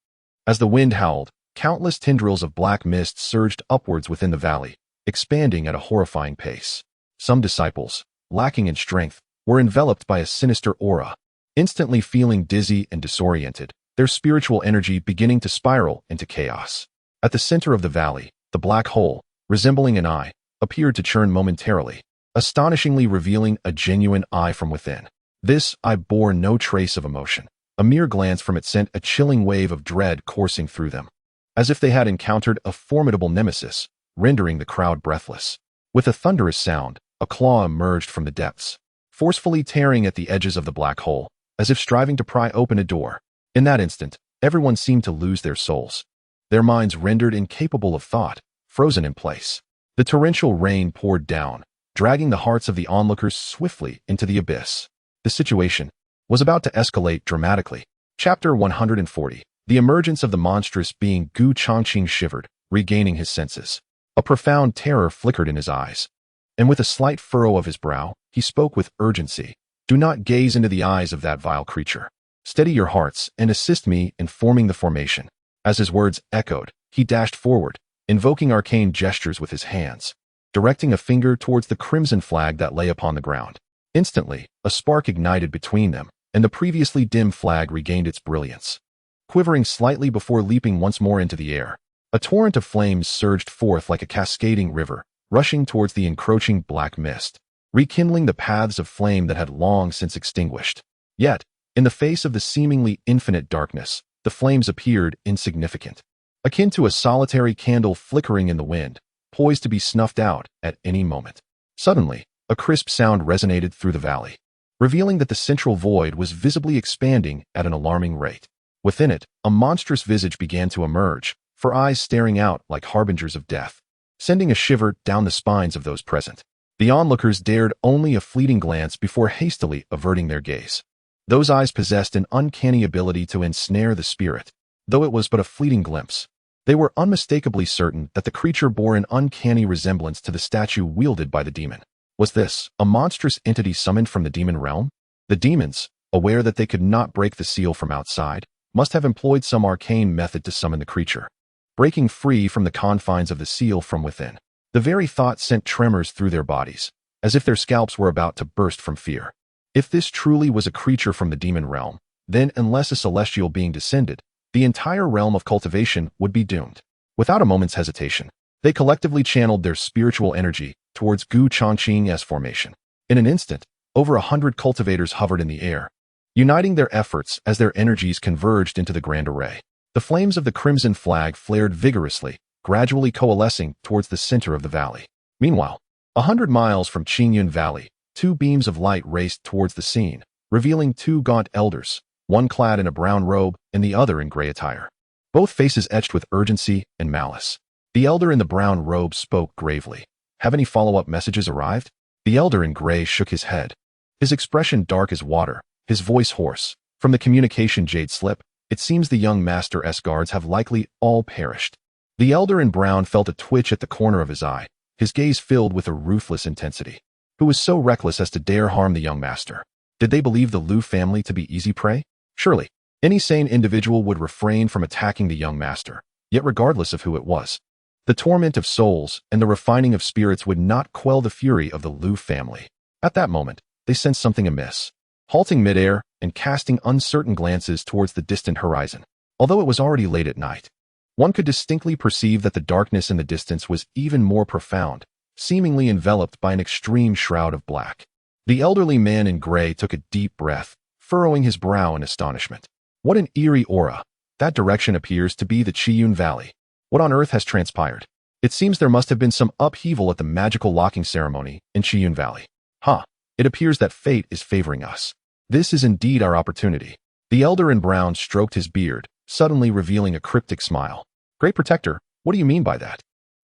As the wind howled, countless tendrils of black mist surged upwards within the valley, expanding at a horrifying pace. Some disciples, lacking in strength, were enveloped by a sinister aura, instantly feeling dizzy and disoriented, their spiritual energy beginning to spiral into chaos. At the center of the valley, the black hole, resembling an eye, appeared to churn momentarily, astonishingly revealing a genuine eye from within. This eye bore no trace of emotion. A mere glance from it sent a chilling wave of dread coursing through them, as if they had encountered a formidable nemesis, rendering the crowd breathless. With a thunderous sound, a claw emerged from the depths, forcefully tearing at the edges of the black hole, as if striving to pry open a door. In that instant, everyone seemed to lose their souls, their minds rendered incapable of thought, frozen in place. The torrential rain poured down, dragging the hearts of the onlookers swiftly into the abyss. The situation was about to escalate dramatically. Chapter 140. The emergence of the monstrous being. Gu Changqing shivered, regaining his senses. A profound terror flickered in his eyes, and with a slight furrow of his brow, he spoke with urgency. "Do not gaze into the eyes of that vile creature. Steady your hearts and assist me in forming the formation." As his words echoed, he dashed forward, invoking arcane gestures with his hands, directing a finger towards the crimson flag that lay upon the ground. Instantly, a spark ignited between them, and the previously dim flag regained its brilliance. Quivering slightly before leaping once more into the air, a torrent of flames surged forth like a cascading river, rushing towards the encroaching black mist, rekindling the paths of flame that had long since extinguished. Yet, in the face of the seemingly infinite darkness, the flames appeared insignificant, akin to a solitary candle flickering in the wind, poised to be snuffed out at any moment. Suddenly, a crisp sound resonated through the valley, revealing that the central void was visibly expanding at an alarming rate. Within it, a monstrous visage began to emerge, for eyes staring out like harbingers of death, sending a shiver down the spines of those present. The onlookers dared only a fleeting glance before hastily averting their gaze. Those eyes possessed an uncanny ability to ensnare the spirit, though it was but a fleeting glimpse. They were unmistakably certain that the creature bore an uncanny resemblance to the statue wielded by the demon. Was this a monstrous entity summoned from the demon realm? The demons, aware that they could not break the seal from outside, must have employed some arcane method to summon the creature, breaking free from the confines of the seal from within. The very thought sent tremors through their bodies, as if their scalps were about to burst from fear. If this truly was a creature from the demon realm, then unless a celestial being descended, the entire realm of cultivation would be doomed. Without a moment's hesitation, they collectively channeled their spiritual energy towards Gu Changqing's formation. In an instant, over 100 cultivators hovered in the air, uniting their efforts as their energies converged into the grand array. The flames of the crimson flag flared vigorously, gradually coalescing towards the center of the valley. Meanwhile, 100 miles from Qingyun Valley, two beams of light raced towards the scene, revealing two gaunt elders, one clad in a brown robe and the other in gray attire. Both faces etched with urgency and malice. The elder in the brown robe spoke gravely. "Have any follow-up messages arrived?" The elder in gray shook his head, his expression dark as water, his voice hoarse. "From the communication jade slip, it seems the young master's guards have likely all perished." The elder in brown felt a twitch at the corner of his eye, his gaze filled with a ruthless intensity. Who was so reckless as to dare harm the young master? Did they believe the Liu family to be easy prey? Surely, any sane individual would refrain from attacking the young master, yet regardless of who it was. The torment of souls and the refining of spirits would not quell the fury of the Liu family. At that moment, they sensed something amiss. Halting midair and casting uncertain glances towards the distant horizon. Although it was already late at night, one could distinctly perceive that the darkness in the distance was even more profound, seemingly enveloped by an extreme shroud of black. The elderly man in gray took a deep breath, furrowing his brow in astonishment. What an eerie aura! That direction appears to be the Qiyun Valley. What on earth has transpired? It seems there must have been some upheaval at the magical locking ceremony in Qiyun Valley. It appears that fate is favoring us. This is indeed our opportunity. The elder in brown stroked his beard, suddenly revealing a cryptic smile. "Great Protector, what do you mean by that?"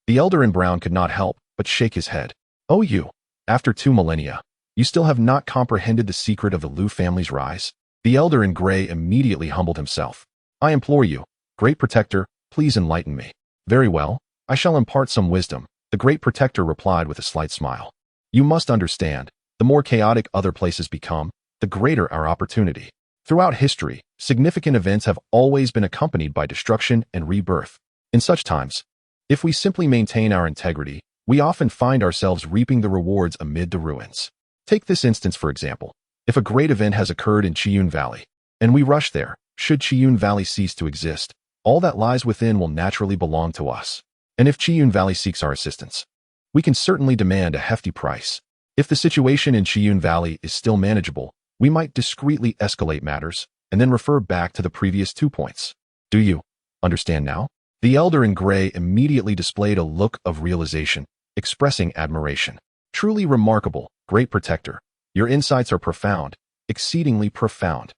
The elder in brown could not help but shake his head. "Oh, you, after 2 millennia, you still have not comprehended the secret of the Liu family's rise?" The elder in gray immediately humbled himself. "I implore you, Great Protector, please enlighten me." "Very well, I shall impart some wisdom," the Great Protector replied with a slight smile. "You must understand, the more chaotic other places become, the greater our opportunity. Throughout history, significant events have always been accompanied by destruction and rebirth. In such times, if we simply maintain our integrity, we often find ourselves reaping the rewards amid the ruins. Take this instance for example. If a great event has occurred in Qiyun Valley, and we rush there, should Qiyun Valley cease to exist, all that lies within will naturally belong to us. And if Qiyun Valley seeks our assistance, we can certainly demand a hefty price. If the situation in Qiyun Valley is still manageable, we might discreetly escalate matters, and then refer back to the previous 2 points. Do you understand now?" The elder in gray immediately displayed a look of realization, expressing admiration. "Truly remarkable, Great Protector. Your insights are profound, exceedingly profound.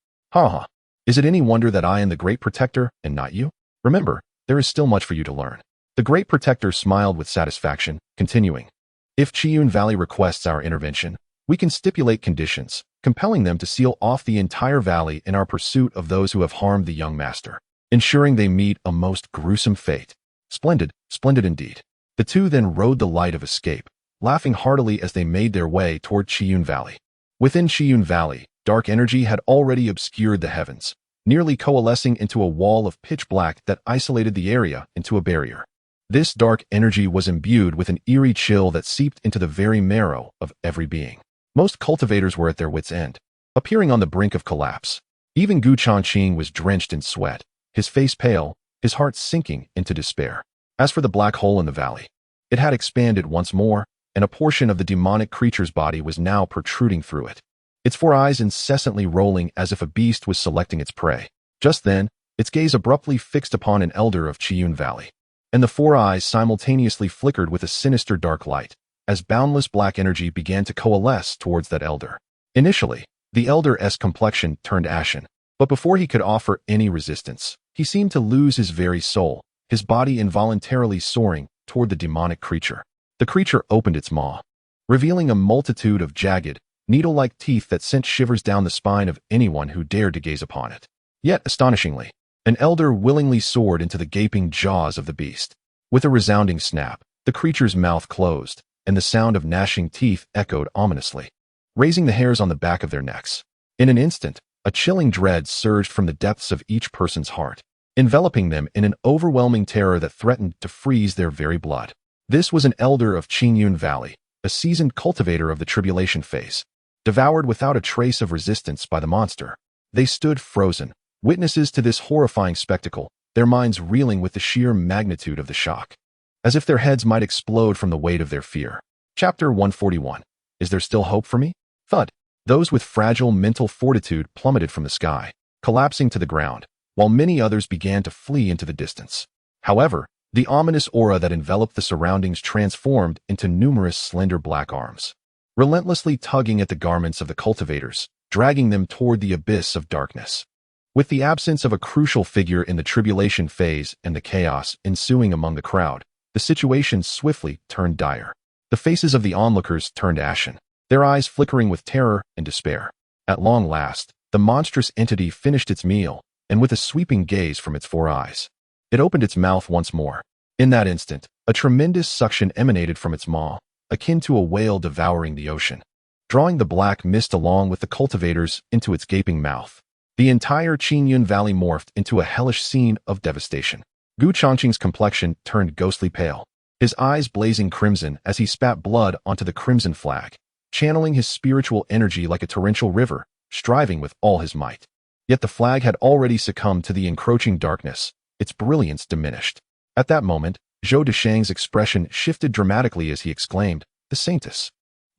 Is it any wonder that I am the Great Protector and not you? Remember, there is still much for you to learn." The Great Protector smiled with satisfaction, continuing. "If Qiyun Valley requests our intervention, we can stipulate conditions, compelling them to seal off the entire valley in our pursuit of those who have harmed the young master, ensuring they meet a most gruesome fate." "Splendid, splendid indeed." The two then rode the light of escape, laughing heartily as they made their way toward Qiyun Valley. Within Qiyun Valley, dark energy had already obscured the heavens, nearly coalescing into a wall of pitch black that isolated the area into a barrier. This dark energy was imbued with an eerie chill that seeped into the very marrow of every being. Most cultivators were at their wits' end, appearing on the brink of collapse. Even Gu Changqing was drenched in sweat, his face pale, his heart sinking into despair. As for the black hole in the valley, it had expanded once more, and a portion of the demonic creature's body was now protruding through it, its 4 eyes incessantly rolling as if a beast was selecting its prey. Just then, its gaze abruptly fixed upon an elder of Qiyun Valley, and the 4 eyes simultaneously flickered with a sinister dark light, as boundless black energy began to coalesce towards that elder. Initially, the elder's complexion turned ashen, but before he could offer any resistance, he seemed to lose his very soul, his body involuntarily soaring toward the demonic creature. The creature opened its maw, revealing a multitude of jagged, needle-like teeth that sent shivers down the spine of anyone who dared to gaze upon it. Yet, astonishingly, an elder willingly soared into the gaping jaws of the beast. With a resounding snap, the creature's mouth closed, and the sound of gnashing teeth echoed ominously, raising the hairs on the back of their necks. In an instant, a chilling dread surged from the depths of each person's heart, enveloping them in an overwhelming terror that threatened to freeze their very blood. This was an elder of Qingyun Valley, a seasoned cultivator of the tribulation phase, devoured without a trace of resistance by the monster. They stood frozen, witnesses to this horrifying spectacle, their minds reeling with the sheer magnitude of the shock, as if their heads might explode from the weight of their fear. Chapter 141. Is there still hope for me? Thud. Those with fragile mental fortitude plummeted from the sky, collapsing to the ground, while many others began to flee into the distance. However, the ominous aura that enveloped the surroundings transformed into numerous slender black arms, relentlessly tugging at the garments of the cultivators, dragging them toward the abyss of darkness. With the absence of a crucial figure in the tribulation phase and the chaos ensuing among the crowd, the situation swiftly turned dire. The faces of the onlookers turned ashen, their eyes flickering with terror and despair. At long last, the monstrous entity finished its meal, and with a sweeping gaze from its 4 eyes, it opened its mouth once more. In that instant, a tremendous suction emanated from its maw, akin to a whale devouring the ocean, drawing the black mist along with the cultivators into its gaping mouth. The entire Qingyun Valley morphed into a hellish scene of devastation. Gu Chongqing's complexion turned ghostly pale, his eyes blazing crimson as he spat blood onto the crimson flag, channeling his spiritual energy like a torrential river, striving with all his might. Yet the flag had already succumbed to the encroaching darkness, its brilliance diminished. At that moment, Zhou Deshang's expression shifted dramatically as he exclaimed, "The Saintess!"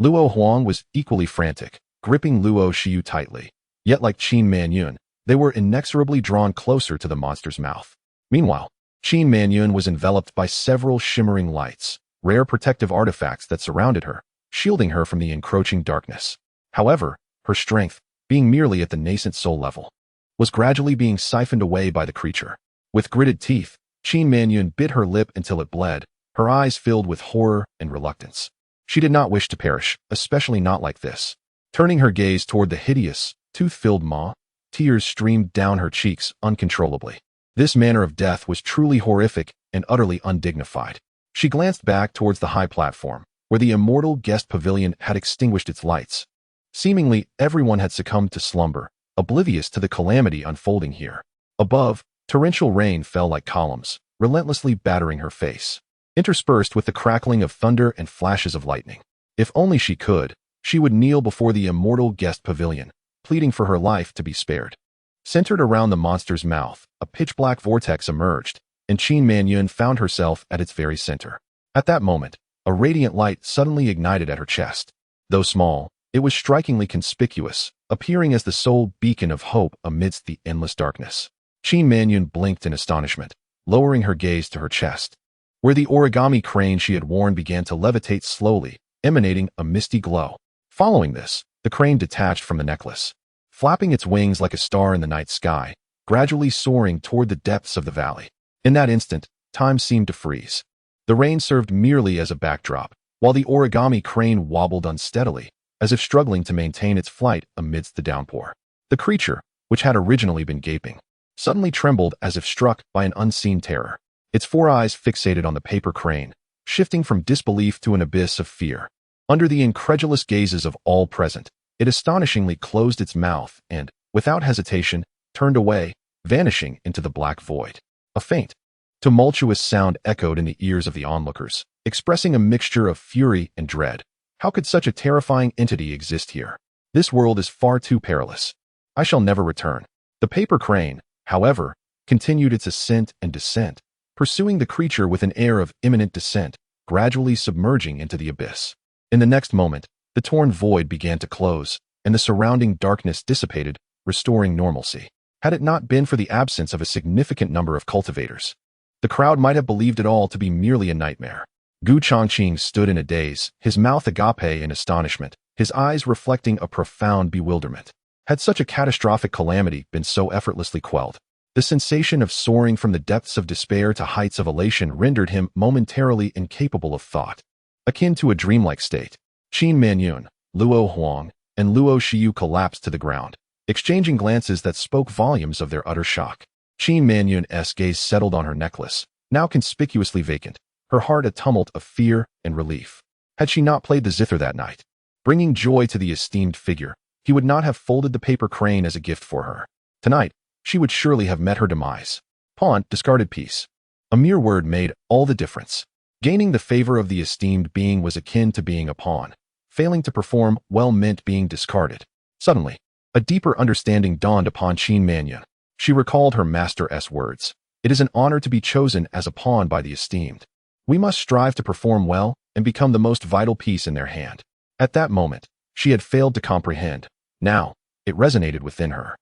Luo Huang was equally frantic, gripping Luo Xiu tightly. Yet like Qin Manyun, they were inexorably drawn closer to the monster's mouth. Meanwhile, Qin Manyun was enveloped by several shimmering lights, rare protective artifacts that surrounded her, shielding her from the encroaching darkness. However, her strength, being merely at the nascent soul level, was gradually being siphoned away by the creature. With gritted teeth, Qin Manyun bit her lip until it bled, her eyes filled with horror and reluctance. She did not wish to perish, especially not like this. Turning her gaze toward the hideous, tooth-filled maw, tears streamed down her cheeks uncontrollably. This manner of death was truly horrific and utterly undignified. She glanced back towards the high platform, where the immortal guest pavilion had extinguished its lights. Seemingly, everyone had succumbed to slumber, oblivious to the calamity unfolding here. Above, torrential rain fell like columns, relentlessly battering her face, interspersed with the crackling of thunder and flashes of lightning. If only she could, she would kneel before the immortal guest pavilion, pleading for her life to be spared. Centered around the monster's mouth, a pitch-black vortex emerged, and Qin Manyun found herself at its very center. At that moment, a radiant light suddenly ignited at her chest. Though small, it was strikingly conspicuous, appearing as the sole beacon of hope amidst the endless darkness. Qin Manyun blinked in astonishment, lowering her gaze to her chest, where the origami crane she had worn began to levitate slowly, emanating a misty glow. Following this, the crane detached from the necklace, flapping its wings like a star in the night sky, gradually soaring toward the depths of the valley. In that instant, time seemed to freeze. The rain served merely as a backdrop, while the origami crane wobbled unsteadily, as if struggling to maintain its flight amidst the downpour. The creature, which had originally been gaping, suddenly trembled as if struck by an unseen terror. Its 4 eyes fixated on the paper crane, shifting from disbelief to an abyss of fear. Under the incredulous gazes of all present, it astonishingly closed its mouth and, without hesitation, turned away, vanishing into the black void. A faint, tumultuous sound echoed in the ears of the onlookers, expressing a mixture of fury and dread. How could such a terrifying entity exist here? This world is far too perilous. I shall never return. The paper crane, however, continued its ascent and descent, pursuing the creature with an air of imminent descent, gradually submerging into the abyss. In the next moment, the torn void began to close, and the surrounding darkness dissipated, restoring normalcy. Had it not been for the absence of a significant number of cultivators, the crowd might have believed it all to be merely a nightmare. Gu Chongqing stood in a daze, his mouth agape in astonishment, his eyes reflecting a profound bewilderment. Had such a catastrophic calamity been so effortlessly quelled? The sensation of soaring from the depths of despair to heights of elation rendered him momentarily incapable of thought, akin to a dreamlike state. Qin Manyun, Luo Huang, and Luo Xiu collapsed to the ground, exchanging glances that spoke volumes of their utter shock. Qin Manyun's gaze settled on her necklace, now conspicuously vacant, her heart a tumult of fear and relief. Had she not played the zither that night, bringing joy to the esteemed figure, he would not have folded the paper crane as a gift for her. Tonight, she would surely have met her demise. Pawn, discarded piece. A mere word made all the difference. Gaining the favor of the esteemed being was akin to being a pawn. Failing to perform well meant being discarded. Suddenly, a deeper understanding dawned upon Qin Manyun. She recalled her master's words. It is an honor to be chosen as a pawn by the esteemed. We must strive to perform well and become the most vital piece in their hand. At that moment, she had failed to comprehend. Now, it resonated within her.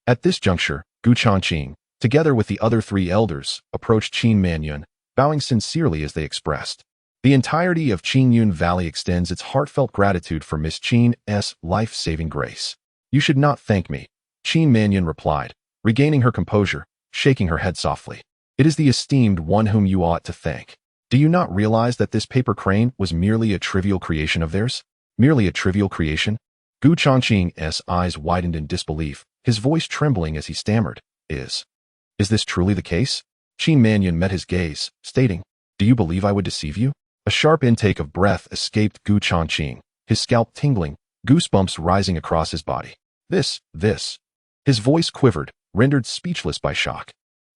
At this juncture, Gu Changqing, together with the other three elders, approached Qin Manyun, bowing sincerely as they expressed. The entirety of Qingyun Valley extends its heartfelt gratitude for Miss Qin's life-saving grace. You should not thank me, Qin Manyun replied, regaining her composure, shaking her head softly. It is the esteemed one whom you ought to thank. Do you not realize that this paper crane was merely a trivial creation of theirs? Merely a trivial creation? Gu Changqing's eyes widened in disbelief, his voice trembling as he stammered. Is this truly the case? Qin Manyun met his gaze, stating, Do you believe I would deceive you? A sharp intake of breath escaped Gu Changqing, his scalp tingling, goosebumps rising across his body. This. His voice quivered, rendered speechless by shock.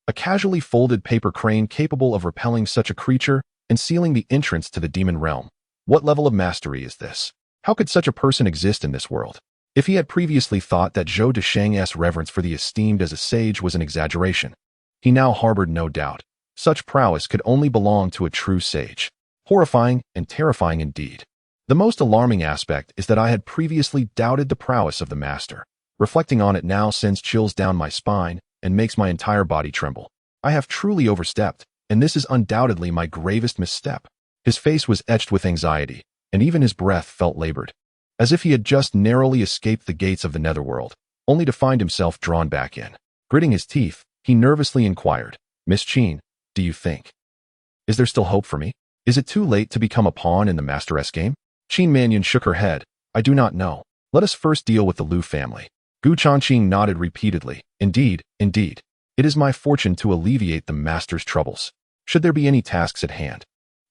A casually folded paper crane capable of repelling such a creature and sealing the entrance to the demon realm. What level of mastery is this? How could such a person exist in this world? If he had previously thought that Zhou Deshang's reverence for the esteemed as a sage was an exaggeration, he now harbored no doubt. Such prowess could only belong to a true sage. Horrifying and terrifying indeed. The most alarming aspect is that I had previously doubted the prowess of the master. Reflecting on it now sends chills down my spine and makes my entire body tremble. I have truly overstepped, and this is undoubtedly my gravest misstep. His face was etched with anxiety, and even his breath felt labored, as if he had just narrowly escaped the gates of the netherworld, only to find himself drawn back in. Gritting his teeth, he nervously inquired, Miss Qin, do you think? Is there still hope for me? Is it too late to become a pawn in the master's game? Qin Manyun shook her head. I do not know. Let us first deal with the Lu family. Gu Changqing nodded repeatedly. Indeed. It is my fortune to alleviate the master's troubles. Should there be any tasks at hand,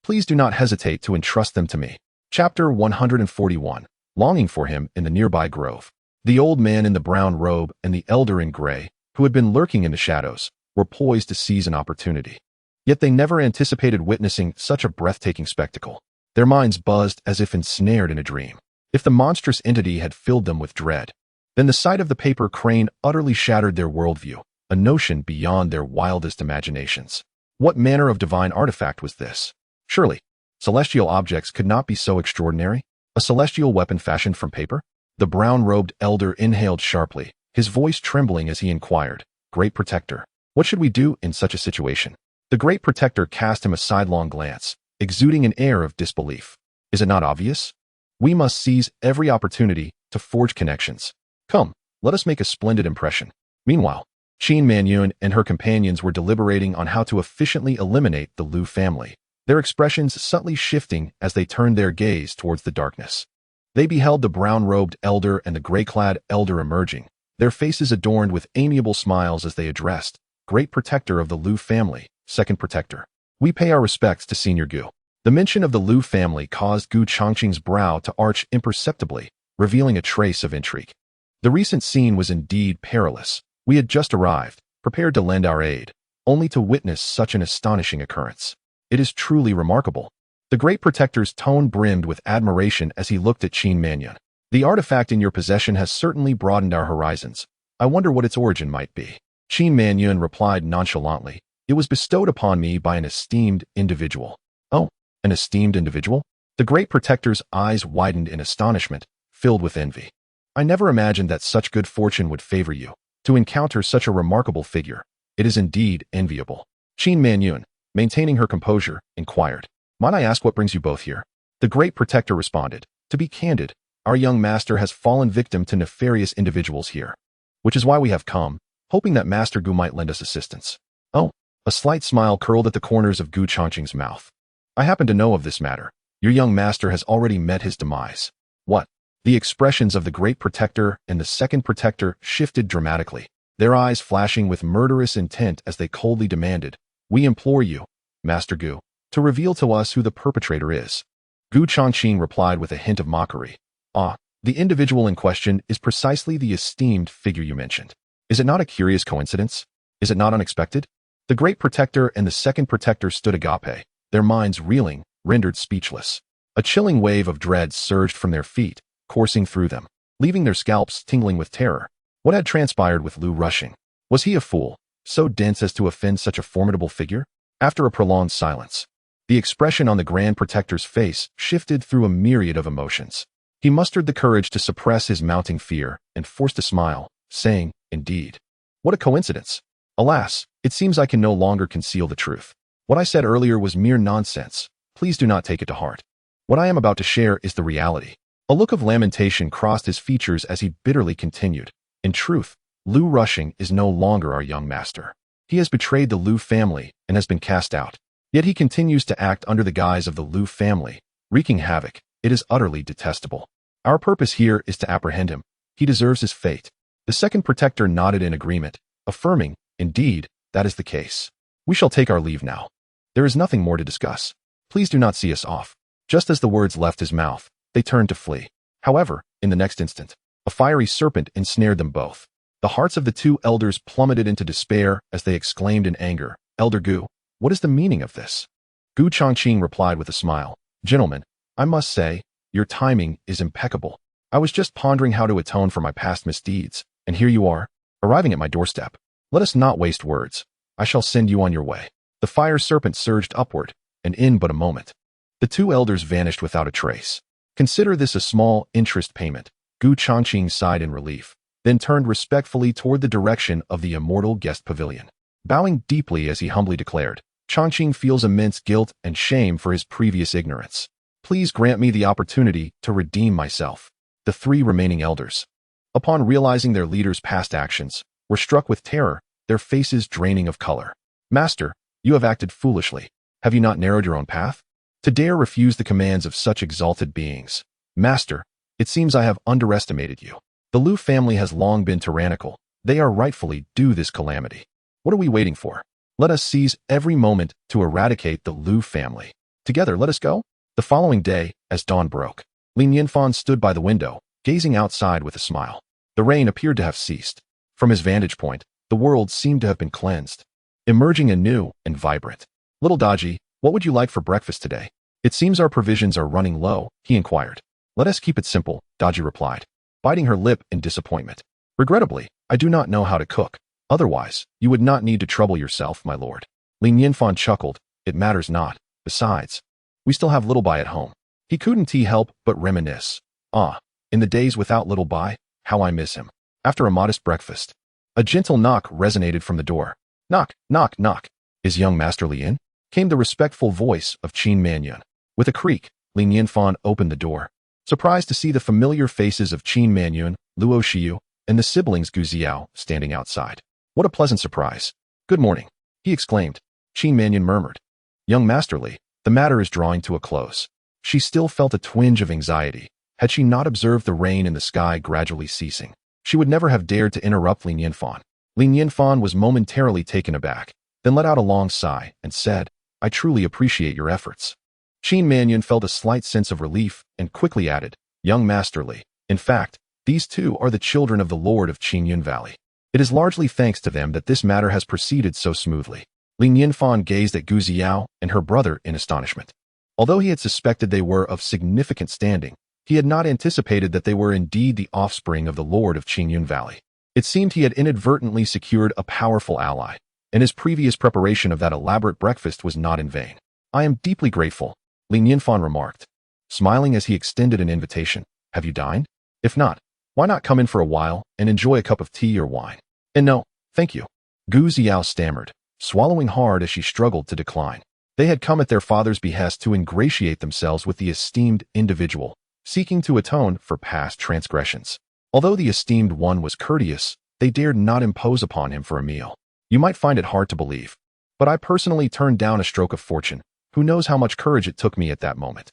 please do not hesitate to entrust them to me. Chapter 141. Longing for him in the nearby grove. The old man in the brown robe and the elder in gray, who had been lurking in the shadows, were poised to seize an opportunity. Yet they never anticipated witnessing such a breathtaking spectacle. Their minds buzzed as if ensnared in a dream. If the monstrous entity had filled them with dread, then the sight of the paper crane utterly shattered their worldview, a notion beyond their wildest imaginations. What manner of divine artifact was this? Surely, celestial objects could not be so extraordinary? A celestial weapon fashioned from paper? The brown-robed elder inhaled sharply, his voice trembling as he inquired, Great Protector, what should we do in such a situation? The Great Protector cast him a sidelong glance, exuding an air of disbelief. Is it not obvious? We must seize every opportunity to forge connections. Come, let us make a splendid impression. Meanwhile, Qin Manyun and her companions were deliberating on how to efficiently eliminate the Lu family, their expressions subtly shifting as they turned their gaze towards the darkness. They beheld the brown-robed elder and the gray-clad elder emerging, their faces adorned with amiable smiles as they addressed, Great Protector of the Lu family, Second Protector. We pay our respects to Senior Gu. The mention of the Lu family caused Gu Changqing's brow to arch imperceptibly, revealing a trace of intrigue. The recent scene was indeed perilous. We had just arrived, prepared to lend our aid, only to witness such an astonishing occurrence. It is truly remarkable. The Great Protector's tone brimmed with admiration as he looked at Qin Manyun. The artifact in your possession has certainly broadened our horizons. I wonder what its origin might be. Qin Manyun replied nonchalantly. It was bestowed upon me by an esteemed individual. Oh, an esteemed individual? The Great Protector's eyes widened in astonishment, filled with envy. I never imagined that such good fortune would favor you. To encounter such a remarkable figure, it is indeed enviable. Qin Manyun, maintaining her composure, inquired, Might I ask what brings you both here? The Great Protector responded, To be candid, our young master has fallen victim to nefarious individuals here, which is why we have come, hoping that Master Gu might lend us assistance. Oh, a slight smile curled at the corners of Gu Changqing's mouth. I happen to know of this matter. Your young master has already met his demise. What? The expressions of the Great Protector and the Second Protector shifted dramatically, their eyes flashing with murderous intent as they coldly demanded, "We implore you, Master Gu, to reveal to us who the perpetrator is." Gu Chongqing replied with a hint of mockery. "Ah, the individual in question is precisely the esteemed figure you mentioned. Is it not a curious coincidence? Is it not unexpected?" The Great Protector and the Second Protector stood agape, their minds reeling, rendered speechless. A chilling wave of dread surged from their feet, coursing through them, leaving their scalps tingling with terror. What had transpired with Lu Rushing? Was he a fool, so dense as to offend such a formidable figure? After a prolonged silence, the expression on the Grand Protector's face shifted through a myriad of emotions. He mustered the courage to suppress his mounting fear and forced a smile, saying, "Indeed. What a coincidence. Alas, it seems I can no longer conceal the truth. What I said earlier was mere nonsense. Please do not take it to heart. What I am about to share is the reality." A look of lamentation crossed his features as he bitterly continued, "In truth, Lu Rushing is no longer our young master. He has betrayed the Lu family and has been cast out. Yet he continues to act under the guise of the Lu family, wreaking havoc. It is utterly detestable. Our purpose here is to apprehend him. He deserves his fate." The Second Protector nodded in agreement, affirming, "Indeed, that is the case. We shall take our leave now. There is nothing more to discuss. Please do not see us off." Just as the words left his mouth, they turned to flee. However, in the next instant, a fiery serpent ensnared them both. The hearts of the two elders plummeted into despair as they exclaimed in anger, "Elder Gu, what is the meaning of this?" Gu Chongqing replied with a smile, "Gentlemen, I must say, your timing is impeccable. I was just pondering how to atone for my past misdeeds, and here you are, arriving at my doorstep. Let us not waste words. I shall send you on your way." The fire serpent surged upward, and in but a moment, the two elders vanished without a trace. "Consider this a small interest payment." Gu Chongqing sighed in relief, then turned respectfully toward the direction of the Immortal guest pavilion. Bowing deeply as he humbly declared, "Chongqing feels immense guilt and shame for his previous ignorance. Please grant me the opportunity to redeem myself." The three remaining elders, upon realizing their leader's past actions, were struck with terror, their faces draining of color. "Master, you have acted foolishly. Have you not narrowed your own path? To dare refuse the commands of such exalted beings. Master, it seems I have underestimated you. The Lu family has long been tyrannical. They are rightfully due this calamity. What are we waiting for? Let us seize every moment to eradicate the Lu family. Together, let us go." The following day, as dawn broke, Nianfan stood by the window, gazing outside with a smile. The rain appeared to have ceased. From his vantage point, the world seemed to have been cleansed, emerging anew and vibrant. "Little Dodgy, what would you like for breakfast today? It seems our provisions are running low," he inquired. "Let us keep it simple," Dodgy replied, biting her lip in disappointment. "Regrettably, I do not know how to cook. Otherwise, you would not need to trouble yourself, my lord." Nianfan chuckled. "It matters not. Besides, we still have Little Bai at home." He couldn't help but reminisce. Ah, in the days without Little Bai, how I miss him. After a modest breakfast, a gentle knock resonated from the door. "Knock, knock, knock. Is young Master Li in?" came the respectful voice of Qin Manyun. With a creak, Li Nianfan opened the door, surprised to see the familiar faces of Qin Manyun, Luo Xiu, and the siblings Gu Ziao standing outside. "What a pleasant surprise. Good morning," he exclaimed. Qin Manyun murmured, "Young Master Li, the matter is drawing to a close." She still felt a twinge of anxiety. Had she not observed the rain in the sky gradually ceasing, she would never have dared to interrupt Li Nianfan. Li Nianfan was momentarily taken aback, then let out a long sigh and said, "I truly appreciate your efforts." Qin Manyun felt a slight sense of relief and quickly added, "Young Master Li, in fact, these two are the children of the Lord of Qingyun Valley. It is largely thanks to them that this matter has proceeded so smoothly." Li Nianfan gazed at Gu Ziao and her brother in astonishment. Although he had suspected they were of significant standing, he had not anticipated that they were indeed the offspring of the Lord of Qingyun Valley. It seemed he had inadvertently secured a powerful ally, and his previous preparation of that elaborate breakfast was not in vain. "I am deeply grateful," Li Nianfan remarked, smiling as he extended an invitation. "Have you dined? If not, why not come in for a while and enjoy a cup of tea or wine?" "And no, thank you," Gu Ziao stammered, swallowing hard as she struggled to decline. They had come at their father's behest to ingratiate themselves with the esteemed individual, seeking to atone for past transgressions. Although the esteemed one was courteous, they dared not impose upon him for a meal. You might find it hard to believe, but I personally turned down a stroke of fortune. Who knows how much courage it took me at that moment.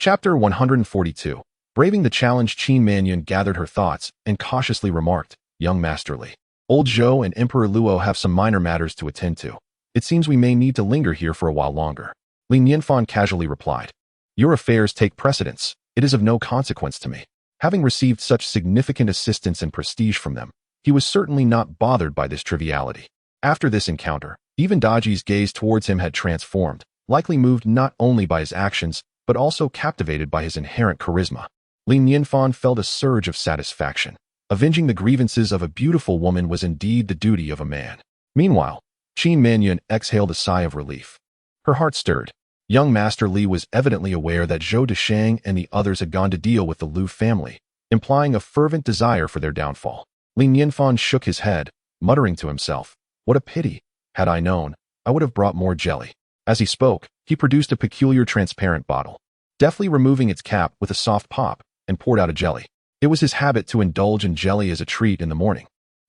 Chapter 142. Braving the challenge, Qin Manyun gathered her thoughts and cautiously remarked, "Young Master Li, old Zhou and Emperor Luo have some minor matters to attend to. It seems we may need to linger here for a while longer." Li Nianfan casually replied, "Your affairs take precedence. It is of no consequence to me." Having received such significant assistance and prestige from them, he was certainly not bothered by this triviality. After this encounter, even Daji's gaze towards him had transformed, likely moved not only by his actions, but also captivated by his inherent charisma. Li Nianfan felt a surge of satisfaction. Avenging the grievances of a beautiful woman was indeed the duty of a man. Meanwhile, Qin Manyun exhaled a sigh of relief. Her heart stirred. Young Master Li was evidently aware that Zhou Deshang and the others had gone to deal with the Lu family, implying a fervent desire for their downfall. Li Nianfan shook his head, muttering to himself, "What a pity. Had I known, I would have brought more jelly." As he spoke, he produced a peculiar transparent bottle, deftly removing its cap with a soft pop, and poured out a jelly. It was his habit to indulge in jelly as a treat in the morning.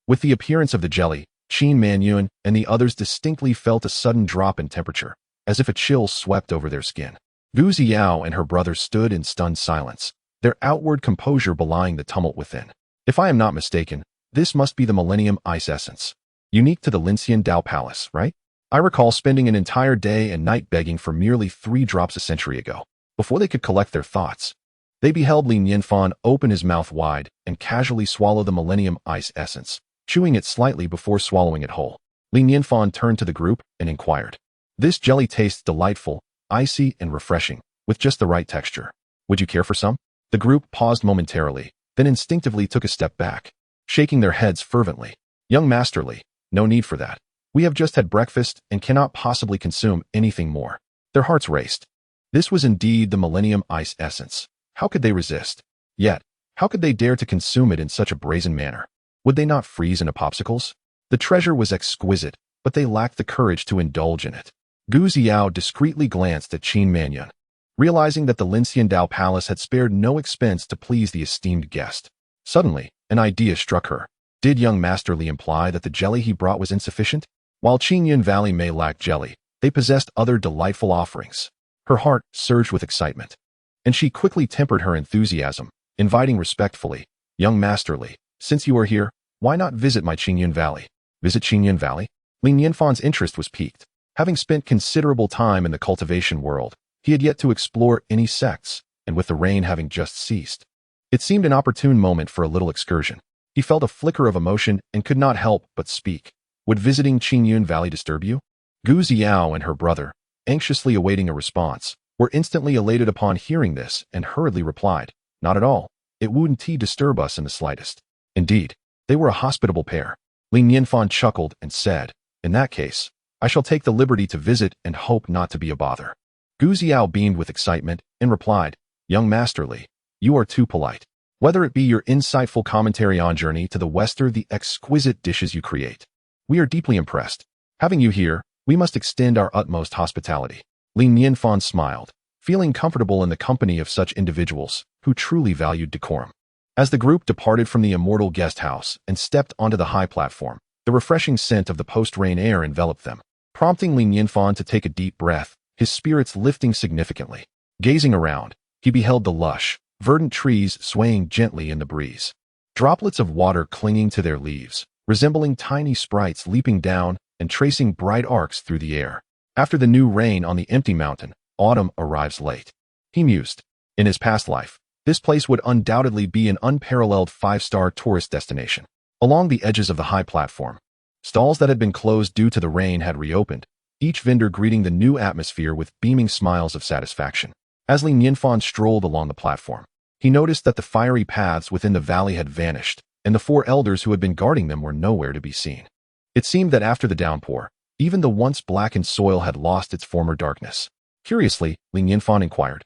With the appearance of the jelly, Qin Manyun and the others distinctly felt a sudden drop in temperature, as if a chill swept over their skin. Gu Ziyao and her brother stood in stunned silence, their outward composure belying the tumult within. If I am not mistaken, this must be the Millennium Ice Essence, unique to the Lincian Dao Palace, right? I recall spending an entire day and night begging for merely 3 drops a century ago. Before they could collect their thoughts, they beheld Li Nianfan open his mouth wide and casually swallow the Millennium Ice Essence, chewing it slightly before swallowing it whole. Li Nianfan turned to the group and inquired, "This jelly tastes delightful, icy and refreshing, with just the right texture. Would you care for some?" The group paused momentarily, then instinctively took a step back, shaking their heads fervently. "Young Master Li, no need for that. We have just had breakfast and cannot possibly consume anything more." Their hearts raced. This was indeed the Millennium Ice Essence. How could they resist? Yet, how could they dare to consume it in such a brazen manner? Would they not freeze into popsicles? The treasure was exquisite, but they lacked the courage to indulge in it. Gu Ziyao discreetly glanced at Qin Manyun, realizing that the Lincian Dao Palace had spared no expense to please the esteemed guest. Suddenly, an idea struck her. Did young Master Li imply that the jelly he brought was insufficient? While Qingyun Valley may lack jelly, they possessed other delightful offerings. Her heart surged with excitement, and she quickly tempered her enthusiasm, inviting respectfully, "Young Master Li, since you are here, why not visit my Qingyun Valley?" Visit Qingyun Valley? Li Nianfan's interest was piqued. Having spent considerable time in the cultivation world, he had yet to explore any sects, and with the rain having just ceased, it seemed an opportune moment for a little excursion. He felt a flicker of emotion and could not help but speak. "Would visiting Qingyun Valley disturb you?" Gu Ziyao and her brother, anxiously awaiting a response, were instantly elated upon hearing this and hurriedly replied, "Not at all. It wouldn't disturb us in the slightest." Indeed, they were a hospitable pair. Li Nianfan chuckled and said, "In that case, I shall take the liberty to visit and hope not to be a bother." Gu Ziyao beamed with excitement and replied, "Young Master Li, you are too polite. Whether it be your insightful commentary on Journey to the West or the exquisite dishes you create, we are deeply impressed. Having you here, we must extend our utmost hospitality." Li Nianfan smiled, feeling comfortable in the company of such individuals who truly valued decorum. As the group departed from the Immortal guest house and stepped onto the high platform, the refreshing scent of the post-rain air enveloped them, prompting Li Nianfan to take a deep breath, his spirits lifting significantly. Gazing around, he beheld the lush, verdant trees swaying gently in the breeze. Droplets of water clinging to their leaves, resembling tiny sprites leaping down and tracing bright arcs through the air. After the new rain on the empty mountain, autumn arrives late. He mused. In his past life, this place would undoubtedly be an unparalleled 5-star tourist destination. Along the edges of the high platform, stalls that had been closed due to the rain had reopened, each vendor greeting the new atmosphere with beaming smiles of satisfaction. As Li Nianfan strolled along the platform, he noticed that the fiery paths within the valley had vanished, and the 4 elders who had been guarding them were nowhere to be seen. It seemed that after the downpour, even the once blackened soil had lost its former darkness. Curiously, Li Nianfan inquired,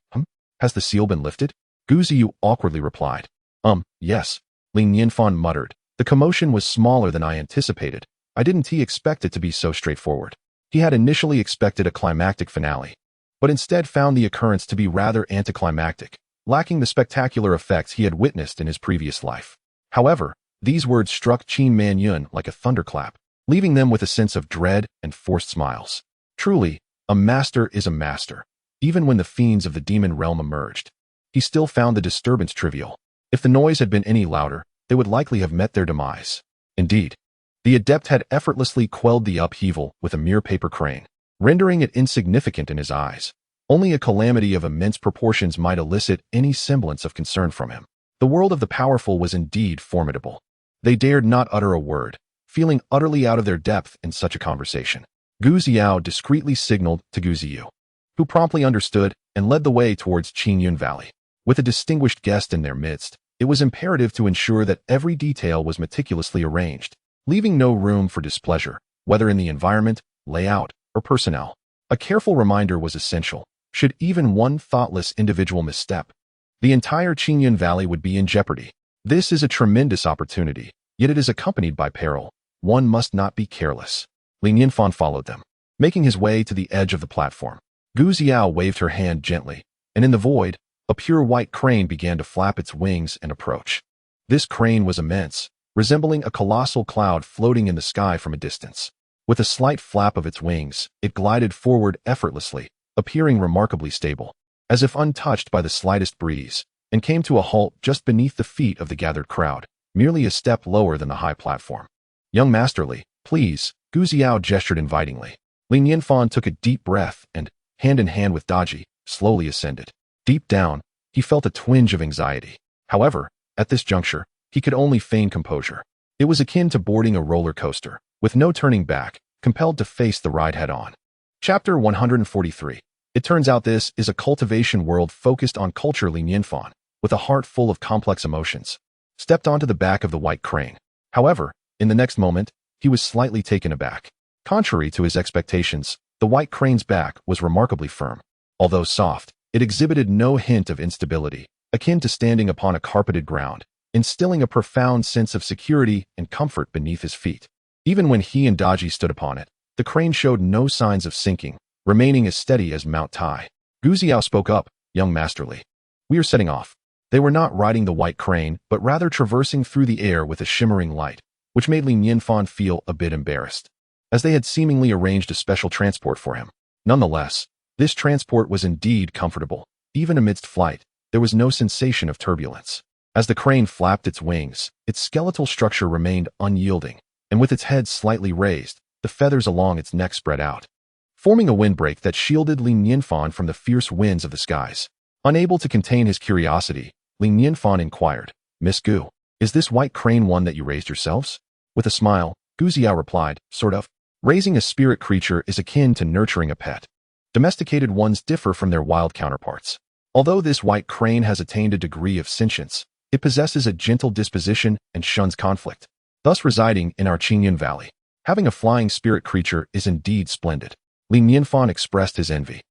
Has the seal been lifted?" Gu Ziyu awkwardly replied, Yes." Li Nianfan muttered, "The commotion was smaller than I anticipated. I didn't expect it to be so straightforward." He had initially expected a climactic finale, but instead found the occurrence to be rather anticlimactic, lacking the spectacular effects he had witnessed in his previous life. However, these words struck Qin Manyun like a thunderclap, leaving them with a sense of dread and forced smiles. Truly, a master is a master, even when the fiends of the demon realm emerged. he still found the disturbance trivial. If the noise had been any louder, they would likely have met their demise. Indeed, the adept had effortlessly quelled the upheaval with a mere paper crane, rendering it insignificant in his eyes. Only a calamity of immense proportions might elicit any semblance of concern from him. The world of the powerful was indeed formidable. They dared not utter a word, feeling utterly out of their depth in such a conversation. Gu Xiao discreetly signaled to Gu Ziyu, who promptly understood and led the way towards Qingyun Valley. With a distinguished guest in their midst, it was imperative to ensure that every detail was meticulously arranged, leaving no room for displeasure, whether in the environment, layout, or personnel. A careful reminder was essential. Should even one thoughtless individual misstep, the entire Qingyun Valley would be in jeopardy. This is a tremendous opportunity, yet it is accompanied by peril. One must not be careless. Li Nianfan followed them, making his way to the edge of the platform. Gu Xiao waved her hand gently, and in the void, a pure white crane began to flap its wings and approach. This crane was immense, resembling a colossal cloud floating in the sky from a distance. With a slight flap of its wings, it glided forward effortlessly, appearing remarkably stable, as if untouched by the slightest breeze, and came to a halt just beneath the feet of the gathered crowd, merely a step lower than the high platform. "Young Masterly, please," Gu Xiao gestured invitingly. Li Nianfan took a deep breath and, hand in hand with Daji, slowly ascended. Deep down, he felt a twinge of anxiety. However, at this juncture, he could only feign composure. It was akin to boarding a roller coaster, with no turning back, compelled to face the ride head-on. Chapter 143. It turns out this is a cultivation world focused on culture. Li Nianfan, with a heart full of complex emotions, stepped onto the back of the white crane. However, in the next moment, he was slightly taken aback. Contrary to his expectations, the white crane's back was remarkably firm. Although soft, it exhibited no hint of instability, akin to standing upon a carpeted ground, instilling a profound sense of security and comfort beneath his feet. Even when he and Daji stood upon it, the crane showed no signs of sinking, remaining as steady as Mount Tai. Gu Xiao spoke up, "Young Masterly, we are setting off." They were not riding the white crane, but rather traversing through the air with a shimmering light, which made Li Nianfan feel a bit embarrassed, as they had seemingly arranged a special transport for him. Nonetheless, this transport was indeed comfortable. Even amidst flight, there was no sensation of turbulence. As the crane flapped its wings, its skeletal structure remained unyielding, and with its head slightly raised, the feathers along its neck spread out, forming a windbreak that shielded Li Nianfan from the fierce winds of the skies. Unable to contain his curiosity, Li Nianfan inquired, "Miss Gu, is this white crane one that you raised yourselves?" With a smile, Gu Xiao replied, "Sort of. Raising a spirit creature is akin to nurturing a pet. Domesticated ones differ from their wild counterparts. Although this white crane has attained a degree of sentience, it possesses a gentle disposition and shuns conflict, thus residing in our Qingyun Valley. Having a flying spirit creature is indeed splendid." Li Nianfan expressed his envy.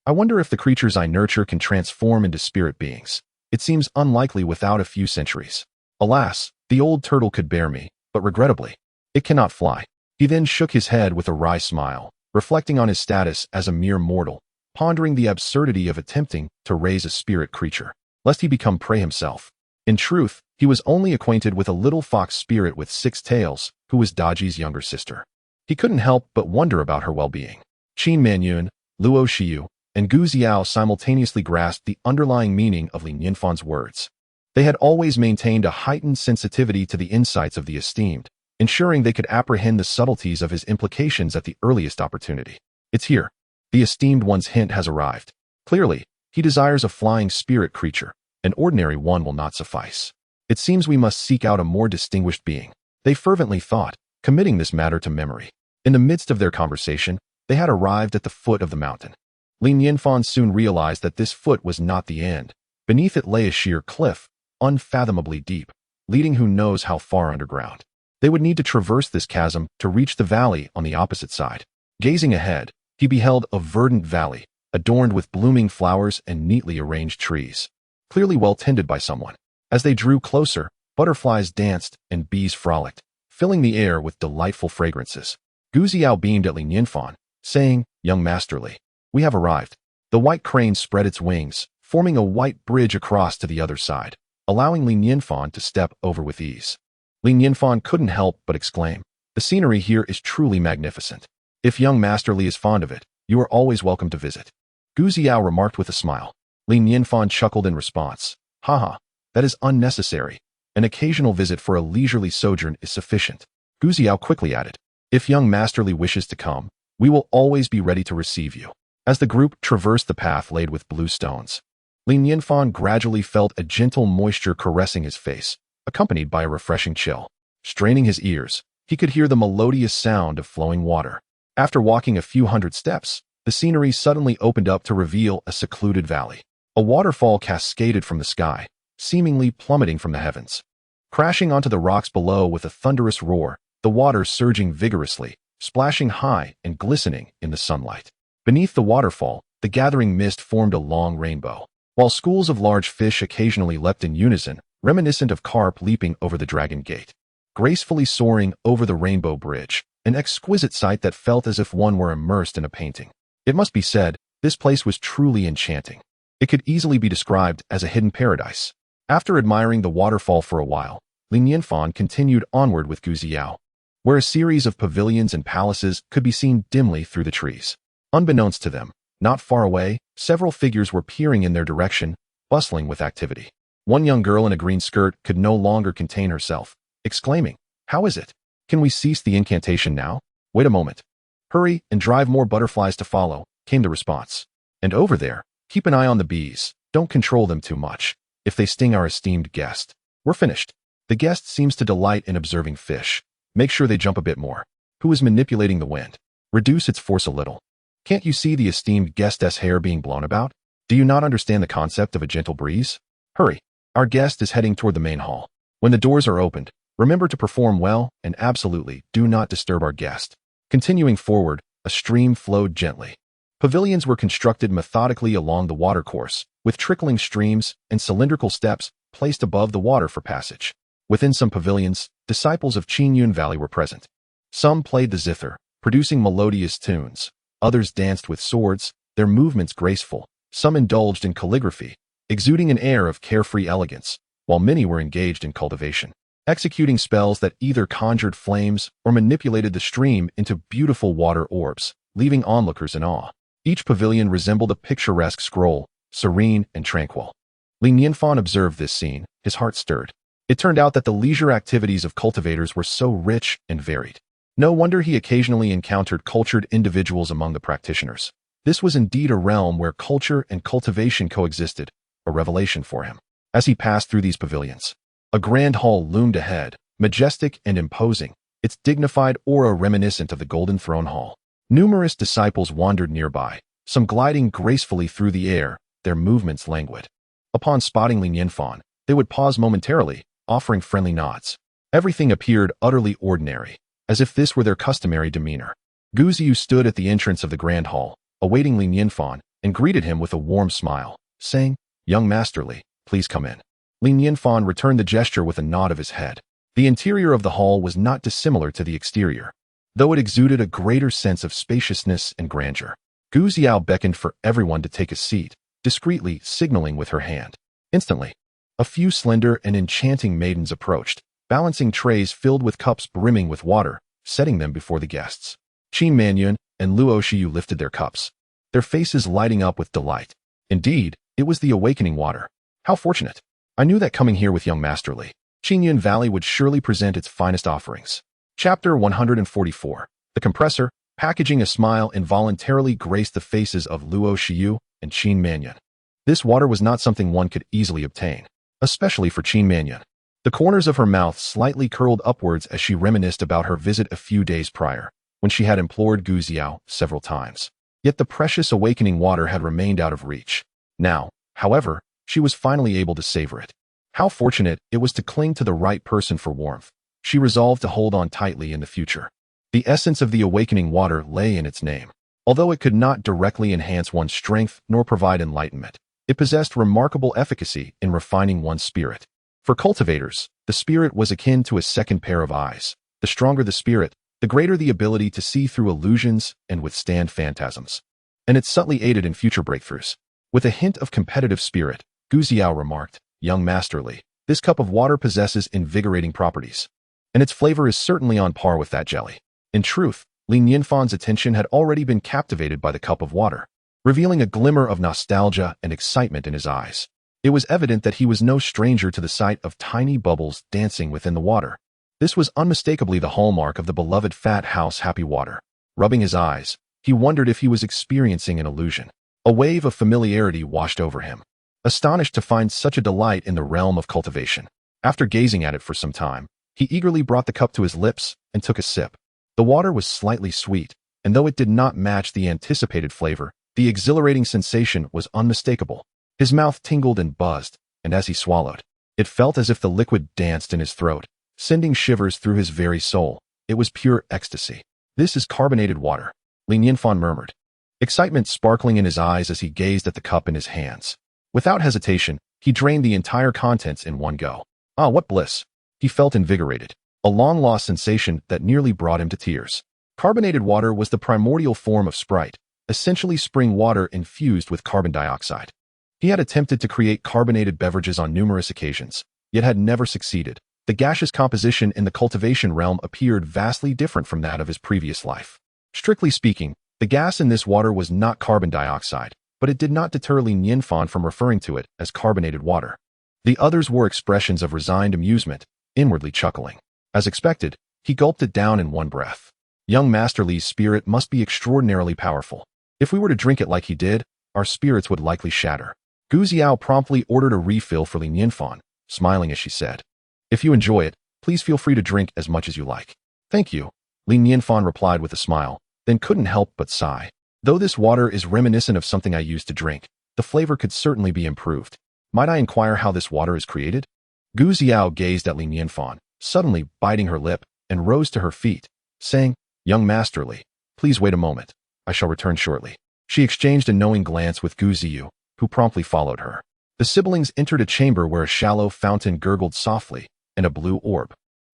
"I wonder if the creatures I nurture can transform into spirit beings. It seems unlikely without a few centuries. Alas, the old turtle could bear me, but regrettably, it cannot fly." He then shook his head with a wry smile, reflecting on his status as a mere mortal, pondering the absurdity of attempting to raise a spirit creature, lest he become prey himself. In truth, he was only acquainted with a little fox spirit with 6 tails, who was Daji's younger sister. He couldn't help but wonder about her well-being. Qin Manyun, Luo Xiu, and Gu Xiao simultaneously grasped the underlying meaning of Li Nianfan's words. They had always maintained a heightened sensitivity to the insights of the esteemed, ensuring they could apprehend the subtleties of his implications at the earliest opportunity. "It's here. The esteemed one's hint has arrived. Clearly, he desires a flying spirit creature. An ordinary one will not suffice. It seems we must seek out a more distinguished being," they fervently thought, committing this matter to memory. In the midst of their conversation, they had arrived at the foot of the mountain. Li Nianfan soon realized that this foot was not the end. Beneath it lay a sheer cliff, unfathomably deep, leading who knows how far underground. They would need to traverse this chasm to reach the valley on the opposite side. Gazing ahead, he beheld a verdant valley, adorned with blooming flowers and neatly arranged trees, clearly well tended by someone. As they drew closer, butterflies danced and bees frolicked, filling the air with delightful fragrances. Gu Xiao beamed at Li Nianfan, saying, "Young Masterly, we have arrived." The white crane spread its wings, forming a white bridge across to the other side, allowing Li Nianfan to step over with ease. Li Nianfan couldn't help but exclaim, "The scenery here is truly magnificent. If young Masterly is fond of it, you are always welcome to visit." Gu Xiao remarked with a smile. Li Nianfan chuckled in response. Haha, that is unnecessary. An occasional visit for a leisurely sojourn is sufficient. Gu Xiao quickly added. If young Masterly wishes to come, we will always be ready to receive you. As the group traversed the path laid with blue stones, Li Nianfan gradually felt a gentle moisture caressing his face, accompanied by a refreshing chill. Straining his ears, he could hear the melodious sound of flowing water. After walking a few hundred steps, the scenery suddenly opened up to reveal a secluded valley. A waterfall cascaded from the sky, seemingly plummeting from the heavens. Crashing onto the rocks below with a thunderous roar, the water surging vigorously, splashing high and glistening in the sunlight. Beneath the waterfall, the gathering mist formed a long rainbow, while schools of large fish occasionally leapt in unison, reminiscent of carp leaping over the dragon gate. Gracefully soaring over the rainbow bridge, an exquisite sight that felt as if one were immersed in a painting. It must be said, this place was truly enchanting. It could easily be described as a hidden paradise. After admiring the waterfall for a while, Li Nianfan continued onward with Gu Xiao, where a series of pavilions and palaces could be seen dimly through the trees. Unbeknownst to them, not far away, several figures were peering in their direction, bustling with activity. One young girl in a green skirt could no longer contain herself, exclaiming, "How is it? Can we cease the incantation now? Wait a moment. Hurry and drive more butterflies to follow," came the response. "And over there, keep an eye on the bees. Don't control them too much. If they sting our esteemed guest, we're finished." The guest seems to delight in observing fish. Make sure they jump a bit more. Who is manipulating the wind? Reduce its force a little. Can't you see the esteemed guest's hair being blown about? Do you not understand the concept of a gentle breeze? Hurry. Our guest is heading toward the main hall. When the doors are opened, remember to perform well and absolutely do not disturb our guest. Continuing forward, a stream flowed gently. Pavilions were constructed methodically along the watercourse, with trickling streams and cylindrical steps placed above the water for passage. Within some pavilions, disciples of Qinyun Valley were present. Some played the zither, producing melodious tunes. Others danced with swords, their movements graceful. Some indulged in calligraphy, exuding an air of carefree elegance, while many were engaged in cultivation, executing spells that either conjured flames or manipulated the stream into beautiful water orbs, leaving onlookers in awe. Each pavilion resembled a picturesque scroll, serene and tranquil. Li Nianfan observed this scene, his heart stirred. It turned out that the leisure activities of cultivators were so rich and varied. No wonder he occasionally encountered cultured individuals among the practitioners. This was indeed a realm where culture and cultivation coexisted, a revelation for him. As he passed through these pavilions, a grand hall loomed ahead, majestic and imposing, its dignified aura reminiscent of the Golden Throne Hall. Numerous disciples wandered nearby, some gliding gracefully through the air, their movements languid. Upon spotting Li Nianfan, they would pause momentarily, offering friendly nods. Everything appeared utterly ordinary, as if this were their customary demeanor. Gu Xiao stood at the entrance of the grand hall, awaiting Li Nianfan, and greeted him with a warm smile, saying, "Young Masterly, please come in." Li Nianfan returned the gesture with a nod of his head. The interior of the hall was not dissimilar to the exterior, though it exuded a greater sense of spaciousness and grandeur. Gu Xiao beckoned for everyone to take a seat, discreetly signaling with her hand. Instantly, a few slender and enchanting maidens approached, balancing trays filled with cups brimming with water, setting them before the guests. Qin Manyun and Luo Shiyu lifted their cups, their faces lighting up with delight. Indeed, it was the awakening water. How fortunate! I knew that coming here with young Masterly, Qinyun Valley would surely present its finest offerings. Chapter 144. The compressor, packaging a smile, involuntarily graced the faces of Luo Shiyu and Qin Manyun. This water was not something one could easily obtain, especially for Qin Manyun. The corners of her mouth slightly curled upwards as she reminisced about her visit a few days prior, when she had implored Gu Xiao several times. Yet the precious awakening water had remained out of reach. Now, however, she was finally able to savor it. How fortunate it was to cling to the right person for warmth. She resolved to hold on tightly in the future. The essence of the awakening water lay in its name. Although it could not directly enhance one's strength nor provide enlightenment, it possessed remarkable efficacy in refining one's spirit. For cultivators, the spirit was akin to a second pair of eyes. The stronger the spirit, the greater the ability to see through illusions and withstand phantasms. And it subtly aided in future breakthroughs. With a hint of competitive spirit, Gu Xiao remarked, "Young Masterly, this cup of water possesses invigorating properties, and its flavor is certainly on par with that jelly." In truth, Li Nianfan's attention had already been captivated by the cup of water. revealing a glimmer of nostalgia and excitement in his eyes. It was evident that he was no stranger to the sight of tiny bubbles dancing within the water. This was unmistakably the hallmark of the beloved Fat House Happy Water. Rubbing his eyes, he wondered if he was experiencing an illusion. A wave of familiarity washed over him, astonished to find such a delight in the realm of cultivation. After gazing at it for some time, he eagerly brought the cup to his lips and took a sip. The water was slightly sweet, and though it did not match the anticipated flavor, the exhilarating sensation was unmistakable. His mouth tingled and buzzed, and as he swallowed, it felt as if the liquid danced in his throat, sending shivers through his very soul. It was pure ecstasy. "This is carbonated water," Nianfan murmured, excitement sparkling in his eyes as he gazed at the cup in his hands. Without hesitation, he drained the entire contents in one go. Ah, what bliss! He felt invigorated, a long-lost sensation that nearly brought him to tears. Carbonated water was the primordial form of Sprite, essentially spring water infused with carbon dioxide. He had attempted to create carbonated beverages on numerous occasions, yet had never succeeded. The gaseous composition in the cultivation realm appeared vastly different from that of his previous life. Strictly speaking, the gas in this water was not carbon dioxide, but it did not deter Nianfan from referring to it as carbonated water. The others were expressions of resigned amusement, inwardly chuckling. As expected, he gulped it down in one breath. Young Master Li's spirit must be extraordinarily powerful. If we were to drink it like he did, our spirits would likely shatter. Gu Xiao promptly ordered a refill for Nianfan, smiling as she said, "If you enjoy it, please feel free to drink as much as you like." "Thank you," Nianfan replied with a smile, then couldn't help but sigh. "Though this water is reminiscent of something I used to drink, the flavor could certainly be improved. Might I inquire how this water is created?" Gu Xiao gazed at Nianfan, suddenly biting her lip, and rose to her feet, saying, "Young Master Li, please wait a moment. I shall return shortly." She exchanged a knowing glance with Gu Ziyu, who promptly followed her. The siblings entered a chamber where a shallow fountain gurgled softly, and a blue orb,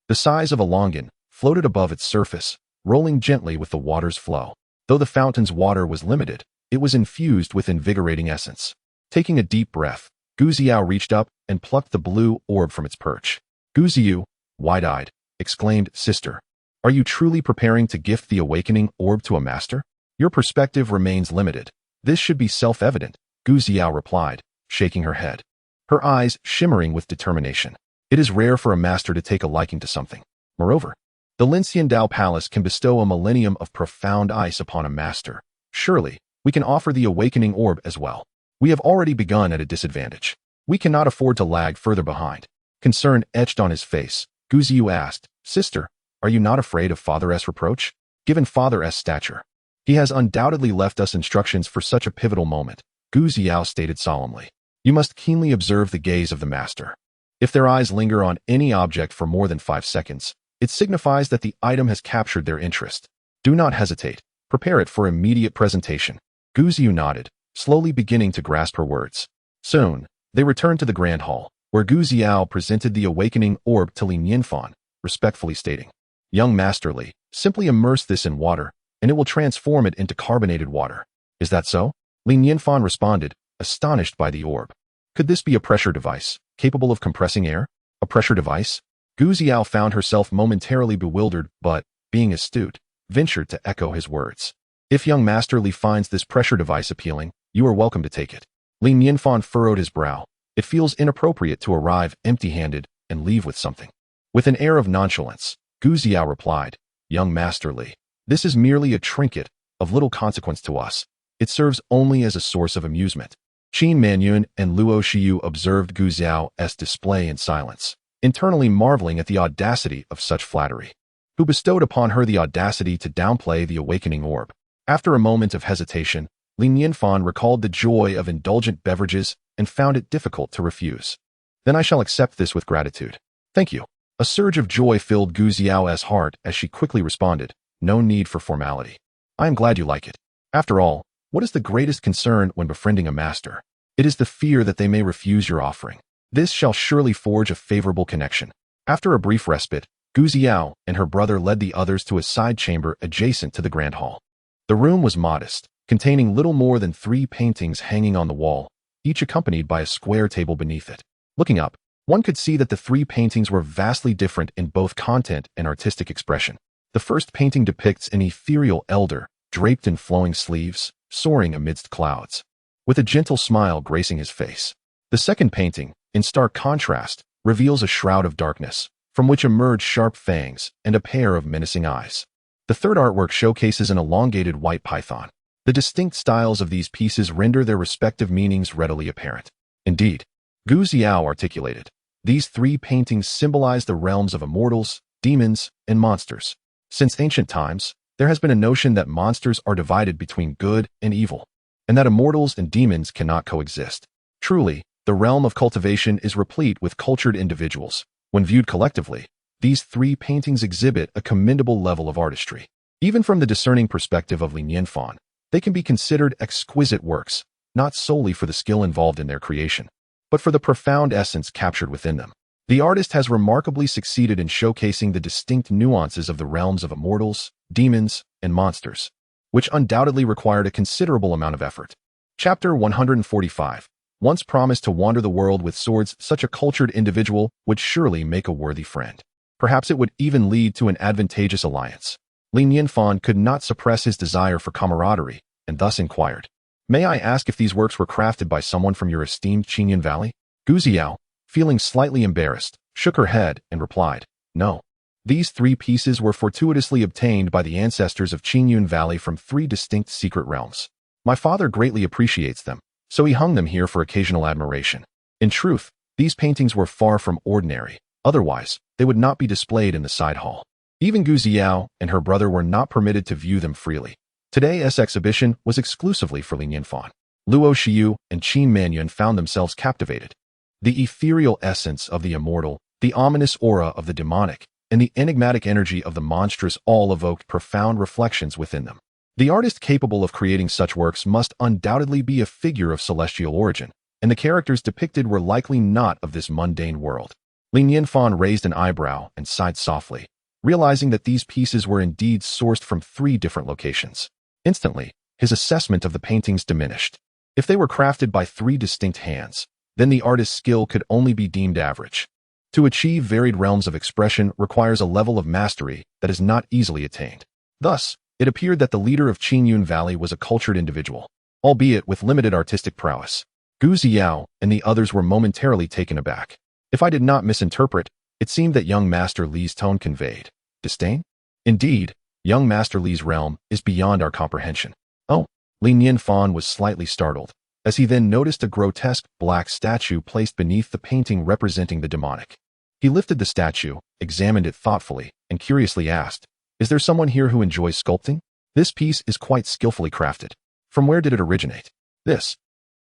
the size of a longan, floated above its surface, rolling gently with the water's flow. Though the fountain's water was limited, it was infused with invigorating essence. Taking a deep breath, Gu Xiao reached up and plucked the blue orb from its perch. Gu Ziyu, wide-eyed, exclaimed, "Sister, are you truly preparing to gift the awakening orb to a master? Your perspective remains limited. This should be self-evident," Gu Xiao replied, shaking her head, her eyes shimmering with determination. "It is rare for a master to take a liking to something. Moreover, the Linciandao Palace can bestow a millennium of profound ice upon a master. Surely, we can offer the awakening orb as well. We have already begun at a disadvantage. We cannot afford to lag further behind." Concern etched on his face, Gu Ziyu asked, "Sister, are you not afraid of Father S' reproach? Given Father S' stature, he has undoubtedly left us instructions for such a pivotal moment," Gu Xiao stated solemnly. "You must keenly observe the gaze of the master. If their eyes linger on any object for more than 5 seconds, it signifies that the item has captured their interest. Do not hesitate. Prepare it for immediate presentation." Gu Ziyu nodded, slowly beginning to grasp her words. Soon, they returned to the Grand Hall, where Gu Xiao presented the awakening orb to Nianfan, respectfully stating, "Young Master Li, simply immerse this in water, and it will transform it into carbonated water." "Is that so?" Nianfan responded, astonished by the orb. Could this be a pressure device, capable of compressing air? A pressure device? Gu Xiao found herself momentarily bewildered, but, being astute, ventured to echo his words. "If young Master Li finds this pressure device appealing, you are welcome to take it." Nianfan furrowed his brow. "It feels inappropriate to arrive empty-handed and leave with something." With an air of nonchalance, Gu Xiao replied, "Young Master Li, this is merely a trinket of little consequence to us. It serves only as a source of amusement." Qin Manyun and Luo Shiyu observed Gu Xiao's display in silence, internally marveling at the audacity of such flattery. Who bestowed upon her the audacity to downplay the awakening orb? After a moment of hesitation, Nianfan recalled the joy of indulgent beverages and found it difficult to refuse. "Then I shall accept this with gratitude. Thank you." A surge of joy filled Gu Xiao's heart as she quickly responded, "No need for formality. I am glad you like it. After all, what is the greatest concern when befriending a master? It is the fear that they may refuse your offering. This shall surely forge a favorable connection." After a brief respite, Gu Xiao and her brother led the others to a side chamber adjacent to the Grand Hall. The room was modest, containing little more than 3 paintings hanging on the wall, each accompanied by a square table beneath it. Looking up, one could see that the 3 paintings were vastly different in both content and artistic expression. The first painting depicts an ethereal elder, draped in flowing sleeves, soaring amidst clouds, with a gentle smile gracing his face. The second painting, in stark contrast, reveals a shroud of darkness, from which emerge sharp fangs and a pair of menacing eyes. The third artwork showcases an elongated white python. The distinct styles of these pieces render their respective meanings readily apparent. Indeed, Gu Xiao articulated, these three paintings symbolize the realms of immortals, demons, and monsters. Since ancient times, there has been a notion that monsters are divided between good and evil, and that immortals and demons cannot coexist. Truly, the realm of cultivation is replete with cultured individuals. When viewed collectively, these three paintings exhibit a commendable level of artistry. Even from the discerning perspective of Nianfan, they can be considered exquisite works, not solely for the skill involved in their creation, but for the profound essence captured within them. The artist has remarkably succeeded in showcasing the distinct nuances of the realms of immortals, demons, and monsters, which undoubtedly required a considerable amount of effort. Chapter 145. Once promised to wander the world with swords, such a cultured individual would surely make a worthy friend. Perhaps it would even lead to an advantageous alliance. Li Nianfan could not suppress his desire for camaraderie, and thus inquired, "May I ask if these works were crafted by someone from your esteemed Qingyun Valley?" Gu Xiao, feeling slightly embarrassed, shook her head and replied, "No. These three pieces were fortuitously obtained by the ancestors of Qingyun Valley from three distinct secret realms. My father greatly appreciates them, so he hung them here for occasional admiration. In truth, these paintings were far from ordinary. Otherwise, they would not be displayed in the side hall. Even Gu Xiao and her brother were not permitted to view them freely. Today's exhibition was exclusively for Li Nianfan. Luo Xiu and Qin Manyun found themselves captivated. The ethereal essence of the immortal, the ominous aura of the demonic, and the enigmatic energy of the monstrous all evoked profound reflections within them. The artist capable of creating such works must undoubtedly be a figure of celestial origin, and the characters depicted were likely not of this mundane world. Li Nianfan raised an eyebrow and sighed softly, realizing that these pieces were indeed sourced from three different locations. Instantly, his assessment of the paintings diminished. If they were crafted by three distinct hands, then the artist's skill could only be deemed average. To achieve varied realms of expression requires a level of mastery that is not easily attained. Thus, it appeared that the leader of Qingyun Valley was a cultured individual, albeit with limited artistic prowess. Gu Xiao and the others were momentarily taken aback. If I did not misinterpret, it seemed that young Master Li's tone conveyed disdain? Indeed, young Master Li's realm is beyond our comprehension. Oh, Li Nianfan was slightly startled, as he then noticed a grotesque black statue placed beneath the painting representing the demonic. He lifted the statue, examined it thoughtfully, and curiously asked, "Is there someone here who enjoys sculpting? This piece is quite skillfully crafted. From where did it originate?" This.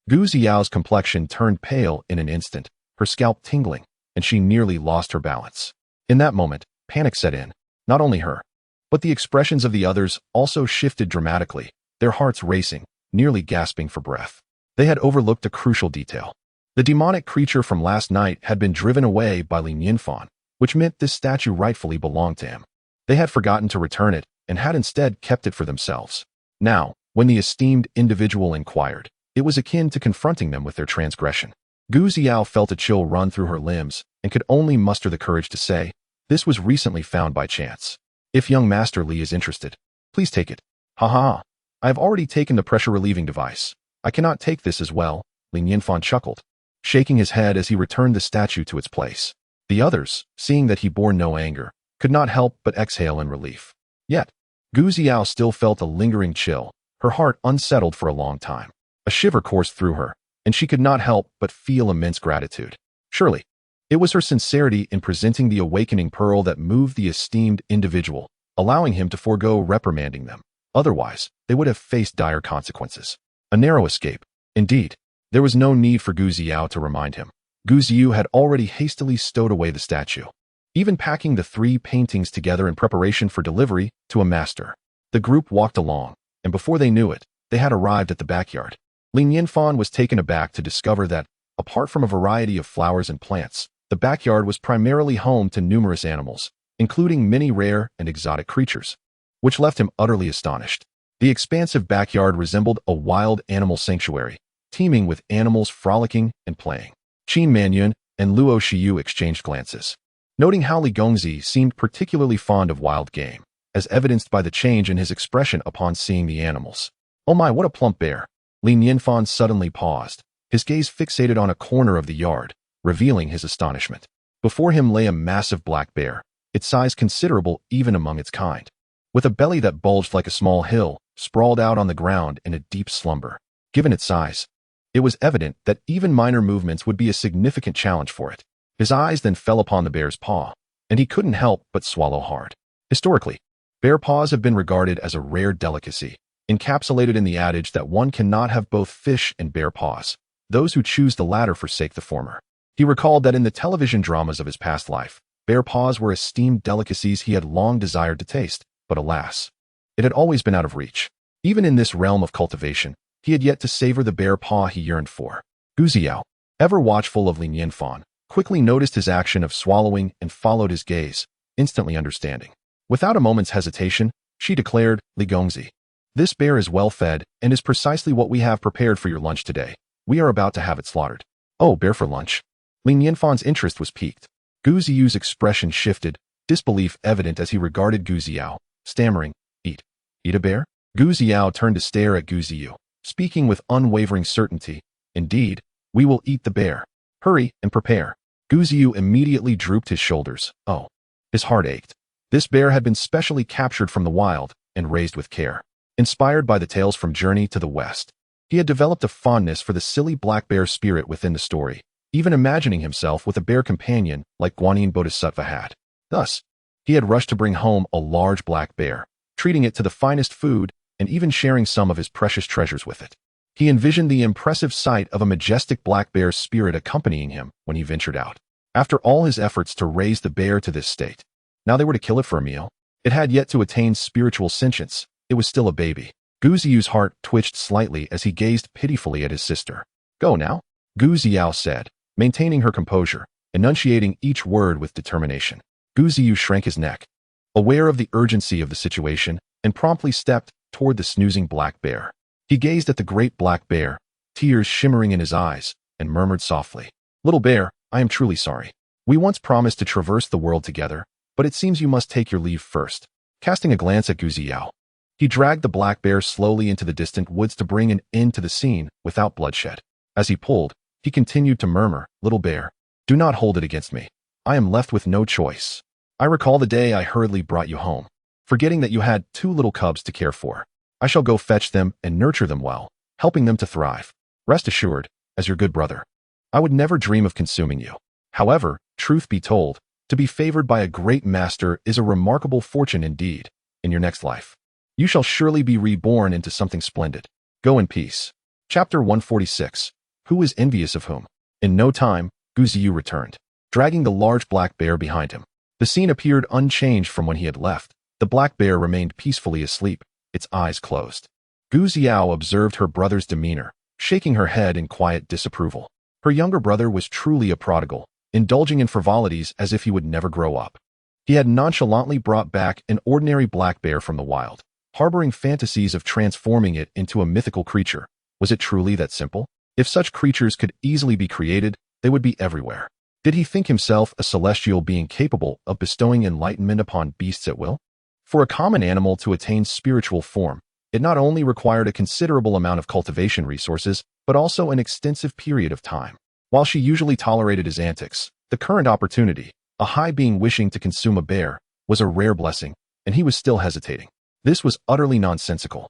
Gu Xiao's complexion turned pale in an instant, her scalp tingling, and she nearly lost her balance. In that moment, panic set in. Not only her, but the expressions of the others also shifted dramatically, their hearts racing, nearly gasping for breath. They had overlooked a crucial detail. The demonic creature from last night had been driven away by Li Nianfan, which meant this statue rightfully belonged to him. They had forgotten to return it and had instead kept it for themselves. Now, when the esteemed individual inquired, it was akin to confronting them with their transgression. Gu Xiao felt a chill run through her limbs and could only muster the courage to say, "This was recently found by chance. If young Master Li is interested, please take it." "Ha ha, I have already taken the pressure-relieving device. I cannot take this as well," Li Nianfan chuckled, shaking his head as he returned the statue to its place. The others, seeing that he bore no anger, could not help but exhale in relief. Yet, Gu Xiao still felt a lingering chill, her heart unsettled for a long time. A shiver coursed through her, and she could not help but feel immense gratitude. Surely, it was her sincerity in presenting the awakening pearl that moved the esteemed individual, allowing him to forego reprimanding them. Otherwise, they would have faced dire consequences. A narrow escape. Indeed, there was no need for Gu Xiao to remind him. Gu Xiu had already hastily stowed away the statue, even packing the three paintings together in preparation for delivery to a master. The group walked along, and before they knew it, they had arrived at the backyard. Li Nianfan was taken aback to discover that, apart from a variety of flowers and plants, the backyard was primarily home to numerous animals, including many rare and exotic creatures, which left him utterly astonished. The expansive backyard resembled a wild animal sanctuary, teeming with animals frolicking and playing. Qin Manyun and Luo Xiu exchanged glances, noting how Li Gongzi seemed particularly fond of wild game. as evidenced by the change in his expression upon seeing the animals. "Oh my, what a plump bear!" Li Nianfan suddenly paused, his gaze fixated on a corner of the yard, revealing his astonishment. Before him lay a massive black bear, its size considerable even among its kind. With a belly that bulged like a small hill, sprawled out on the ground in a deep slumber. Given its size, it was evident that even minor movements would be a significant challenge for it. His eyes then fell upon the bear's paw, and he couldn't help but swallow hard. Historically, bear paws have been regarded as a rare delicacy, encapsulated in the adage that one cannot have both fish and bear paws. Those who choose the latter forsake the former. He recalled that in the television dramas of his past life, bear paws were esteemed delicacies he had long desired to taste, but alas, it had always been out of reach. Even in this realm of cultivation, he had yet to savor the bear paw he yearned for. Gu Ziao, ever watchful of Li Nianfan, quickly noticed his action of swallowing and followed his gaze, instantly understanding. Without a moment's hesitation, she declared, "Li Gongzi, this bear is well fed and is precisely what we have prepared for your lunch today. We are about to have it slaughtered." "Oh, bear for lunch?" Li Nianfan's interest was piqued. Gu Ziu's expression shifted, disbelief evident as he regarded Gu Ziao, stammering, "Eat. Eat a bear?" Gu Ziao turned to stare at Gu Ziu, speaking with unwavering certainty. "Indeed, we will eat the bear. Hurry and prepare." Gu Ziu immediately drooped his shoulders. Oh, his heart ached. This bear had been specially captured from the wild and raised with care. Inspired by the tales from Journey to the West, he had developed a fondness for the silly black bear spirit within the story, even imagining himself with a bear companion like Guanyin Bodhisattva had. Thus, he had rushed to bring home a large black bear, treating it to the finest food and even sharing some of his precious treasures with it. He envisioned the impressive sight of a majestic black bear's spirit accompanying him when he ventured out. After all his efforts to raise the bear to this state, now they were to kill it for a meal. It had yet to attain spiritual sentience. It was still a baby. Gu Ziu's heart twitched slightly as he gazed pitifully at his sister. "Go now," Gu Ziao said, maintaining her composure, enunciating each word with determination. Gu Ziu shrank his neck, aware of the urgency of the situation, and promptly stepped toward the snoozing black bear. He gazed at the great black bear, tears shimmering in his eyes, and murmured softly, "Little bear, I am truly sorry. We once promised to traverse the world together, but it seems you must take your leave first." Casting a glance at Gu Ziao, he dragged the black bear slowly into the distant woods to bring an end to the scene without bloodshed. As he pulled, he continued to murmur, "Little bear, do not hold it against me. I am left with no choice. I recall the day I hurriedly brought you home, forgetting that you had 2 little cubs to care for. I shall go fetch them and nurture them well, helping them to thrive. Rest assured, as your good brother, I would never dream of consuming you. However, truth be told, to be favored by a great master is a remarkable fortune indeed. In your next life, you shall surely be reborn into something splendid. Go in peace." Chapter 146. Who is envious of whom? In no time, Gu Ziu returned, dragging the large black bear behind him. The scene appeared unchanged from when he had left. The black bear remained peacefully asleep, its eyes closed. Gu Ziao observed her brother's demeanor, shaking her head in quiet disapproval. Her younger brother was truly a prodigal, indulging in frivolities as if he would never grow up. He had nonchalantly brought back an ordinary black bear from the wild, harboring fantasies of transforming it into a mythical creature. Was it truly that simple? If such creatures could easily be created, they would be everywhere. Did he think himself a celestial being capable of bestowing enlightenment upon beasts at will? For a common animal to attain spiritual form, it not only required a considerable amount of cultivation resources, but also an extensive period of time. While she usually tolerated his antics, the current opportunity, a high being wishing to consume a bear, was a rare blessing, and he was still hesitating. This was utterly nonsensical.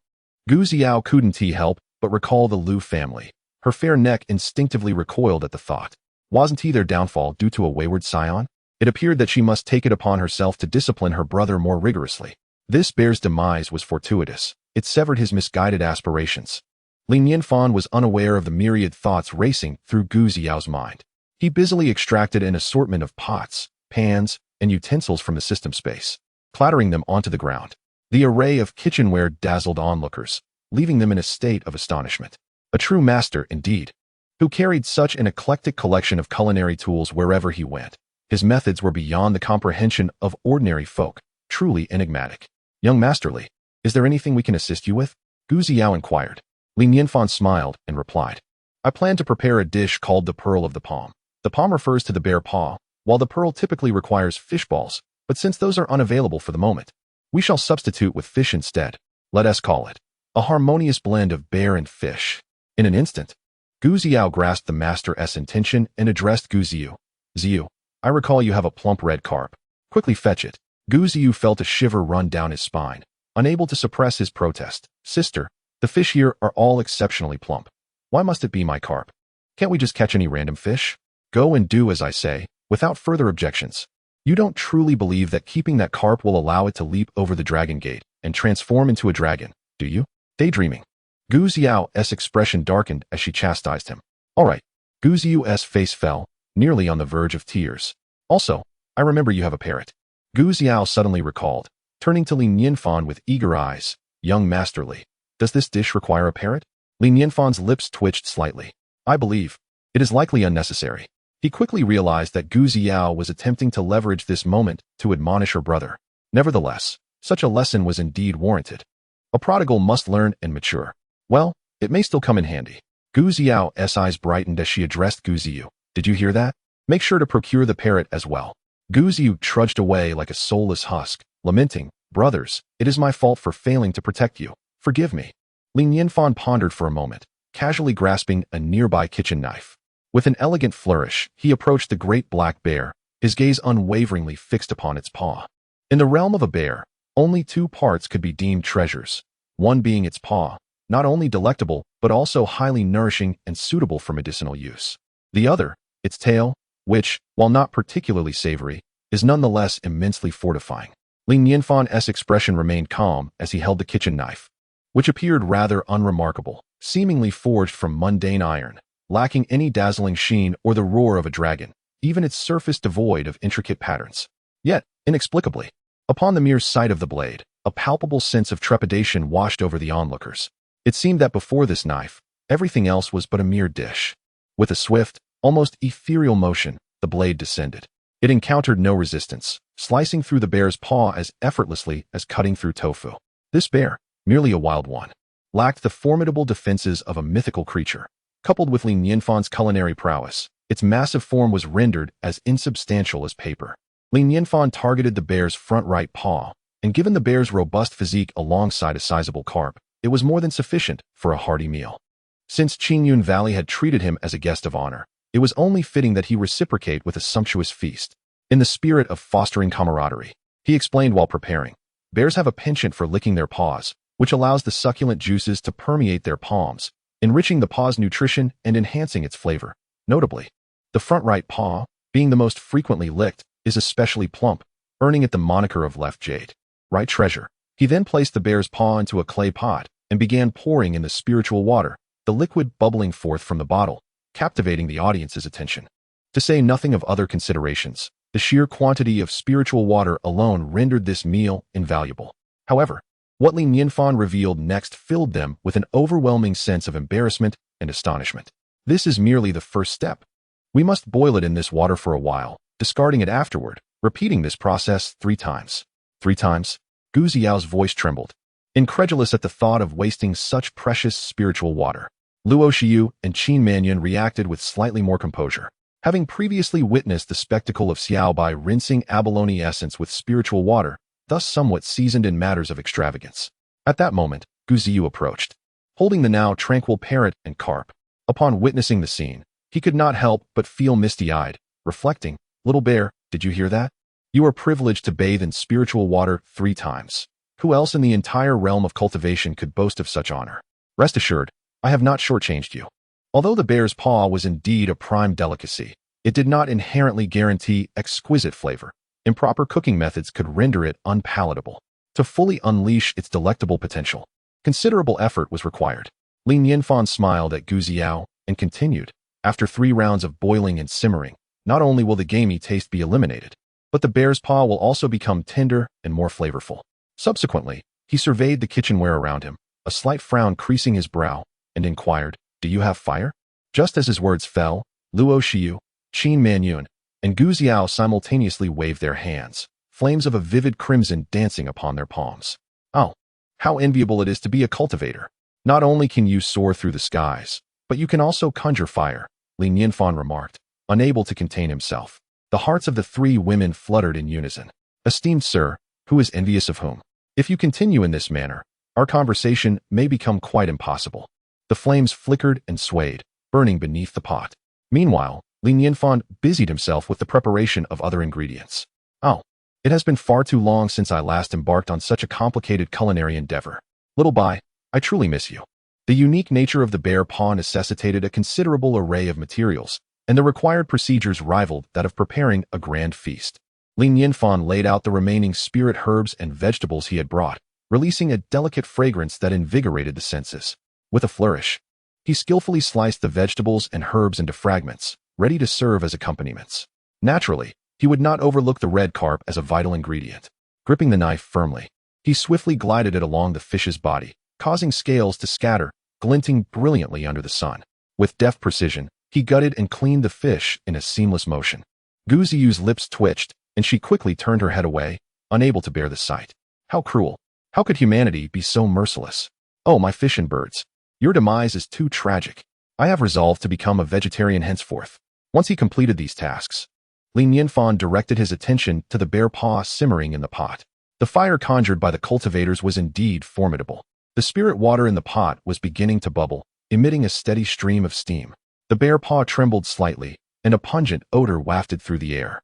Gu Ziao couldn't help but recall the Liu family. Her fair neck instinctively recoiled at the thought. Wasn't he their downfall due to a wayward scion? It appeared that she must take it upon herself to discipline her brother more rigorously. This bear's demise was fortuitous. It severed his misguided aspirations. Li Nianfan was unaware of the myriad thoughts racing through Gu Ziao's mind. He busily extracted an assortment of pots, pans, and utensils from the system space, clattering them onto the ground. The array of kitchenware dazzled onlookers, leaving them in a state of astonishment. A true master, indeed, who carried such an eclectic collection of culinary tools wherever he went. His methods were beyond the comprehension of ordinary folk, truly enigmatic. "Young Masterly, is there anything we can assist you with?" Gu Ziao inquired. Li Nianfan smiled and replied, "I plan to prepare a dish called the Pearl of the Palm. The palm refers to the bear paw, while the pearl typically requires fish balls, but since those are unavailable for the moment, We shall substitute with fish instead. Let us call it a harmonious blend of bear and fish. In an instant, Gu Xiao grasped the master's intention and addressed Gu Ziyu. Ziyu, I recall you have a plump red carp. Quickly fetch it. Gu Ziyu felt a shiver run down his spine, unable to suppress his protest. Sister, the fish here are all exceptionally plump. Why must it be my carp? Can't we just catch any random fish? Go and do as I say, without further objections. You don't truly believe that keeping that carp will allow it to leap over the dragon gate and transform into a dragon, do you? Daydreaming. Gu Xiao's expression darkened as she chastised him. All right. Gu Ziyu's face fell, nearly on the verge of tears. Also, I remember you have a parrot. Gu Xiao suddenly recalled, turning to Li Nianfan with eager eyes. Young Masterly, does this dish require a parrot? Li Nianfan's lips twitched slightly. I believe it is likely unnecessary. He quickly realized that Gu Xiao was attempting to leverage this moment to admonish her brother. Nevertheless, such a lesson was indeed warranted. A prodigal must learn and mature. Well, it may still come in handy. Gu Xiao's eyes brightened as she addressed Gu Ziyu. Did you hear that? Make sure to procure the parrot as well. Gu Ziyu trudged away like a soulless husk, lamenting, Brothers, it is my fault for failing to protect you. Forgive me. Li Nianfan pondered for a moment, casually grasping a nearby kitchen knife. With an elegant flourish, he approached the great black bear, his gaze unwaveringly fixed upon its paw. In the realm of a bear, only two parts could be deemed treasures, one being its paw, not only delectable but also highly nourishing and suitable for medicinal use. The other, its tail, which, while not particularly savory, is nonetheless immensely fortifying. Li Nianfan's expression remained calm as he held the kitchen knife, which appeared rather unremarkable, seemingly forged from mundane iron, lacking any dazzling sheen or the roar of a dragon, even its surface devoid of intricate patterns. Yet, inexplicably, upon the mere sight of the blade, a palpable sense of trepidation washed over the onlookers. It seemed that before this knife, everything else was but a mere dish. With a swift, almost ethereal motion, the blade descended. It encountered no resistance, slicing through the bear's paw as effortlessly as cutting through tofu. This bear, merely a wild one, lacked the formidable defenses of a mythical creature. Coupled with Li Nianfan's culinary prowess, its massive form was rendered as insubstantial as paper. Li Nianfan targeted the bear's front right paw, and given the bear's robust physique alongside a sizable carp, it was more than sufficient for a hearty meal. Since Qingyun Valley had treated him as a guest of honor, it was only fitting that he reciprocate with a sumptuous feast. In the spirit of fostering camaraderie, he explained while preparing, bears have a penchant for licking their paws, which allows the succulent juices to permeate their palms, enriching the paw's nutrition and enhancing its flavor. Notably, the front right paw, being the most frequently licked, is especially plump, earning it the moniker of left jade. Right treasure. He then placed the bear's paw into a clay pot and began pouring in the spiritual water, the liquid bubbling forth from the bottle, captivating the audience's attention. To say nothing of other considerations, the sheer quantity of spiritual water alone rendered this meal invaluable. However, what Li Nianfan revealed next filled them with an overwhelming sense of embarrassment and astonishment. This is merely the first step. We must boil it in this water for a while, discarding it afterward, repeating this process 3 times. 3 times? Gu Xiao's voice trembled, incredulous at the thought of wasting such precious spiritual water. Luo Xiu and Qin Manyan reacted with slightly more composure. Having previously witnessed the spectacle of Xiao Bai rinsing abalone essence with spiritual water, thus somewhat seasoned in matters of extravagance. At that moment, Gu Ziyu approached, holding the now tranquil parrot and carp. Upon witnessing the scene, he could not help but feel misty-eyed, reflecting, Little bear, did you hear that? You are privileged to bathe in spiritual water 3 times. Who else in the entire realm of cultivation could boast of such honor? Rest assured, I have not shortchanged you. Although the bear's paw was indeed a prime delicacy, it did not inherently guarantee exquisite flavor. Improper cooking methods could render it unpalatable. To fully unleash its delectable potential, considerable effort was required. Li Nianfan smiled at Gu Xiao and continued, after 3 rounds of boiling and simmering, not only will the gamey taste be eliminated, but the bear's paw will also become tender and more flavorful. Subsequently, he surveyed the kitchenware around him, a slight frown creasing his brow, and inquired, Do you have fire? Just as his words fell, Luo Xiu, Qin Manyun, and Gu Xiao simultaneously waved their hands, flames of a vivid crimson dancing upon their palms. Oh, how enviable it is to be a cultivator. Not only can you soar through the skies, but you can also conjure fire, Li Nianfan remarked, unable to contain himself. The hearts of the 3 women fluttered in unison. Esteemed sir, who is envious of whom? If you continue in this manner, our conversation may become quite impossible. The flames flickered and swayed, burning beneath the pot. Meanwhile, Li Nianfan busied himself with the preparation of other ingredients. Oh, it has been far too long since I last embarked on such a complicated culinary endeavor. Little Bai, I truly miss you. The unique nature of the bear paw necessitated a considerable array of materials, and the required procedures rivaled that of preparing a grand feast. Li Nianfan laid out the remaining spirit herbs and vegetables he had brought, releasing a delicate fragrance that invigorated the senses. With a flourish, he skillfully sliced the vegetables and herbs into fragments, ready to serve as accompaniments. Naturally, he would not overlook the red carp as a vital ingredient. Gripping the knife firmly, he swiftly glided it along the fish's body, causing scales to scatter, glinting brilliantly under the sun. With deft precision, he gutted and cleaned the fish in a seamless motion. Gu Ziyu's lips twitched, and she quickly turned her head away, unable to bear the sight. How cruel! How could humanity be so merciless? Oh, my fish and birds! Your demise is too tragic. I have resolved to become a vegetarian henceforth. Once he completed these tasks, Li Nianfan directed his attention to the bear paw simmering in the pot. The fire conjured by the cultivators was indeed formidable. The spirit water in the pot was beginning to bubble, emitting a steady stream of steam. The bear paw trembled slightly, and a pungent odor wafted through the air.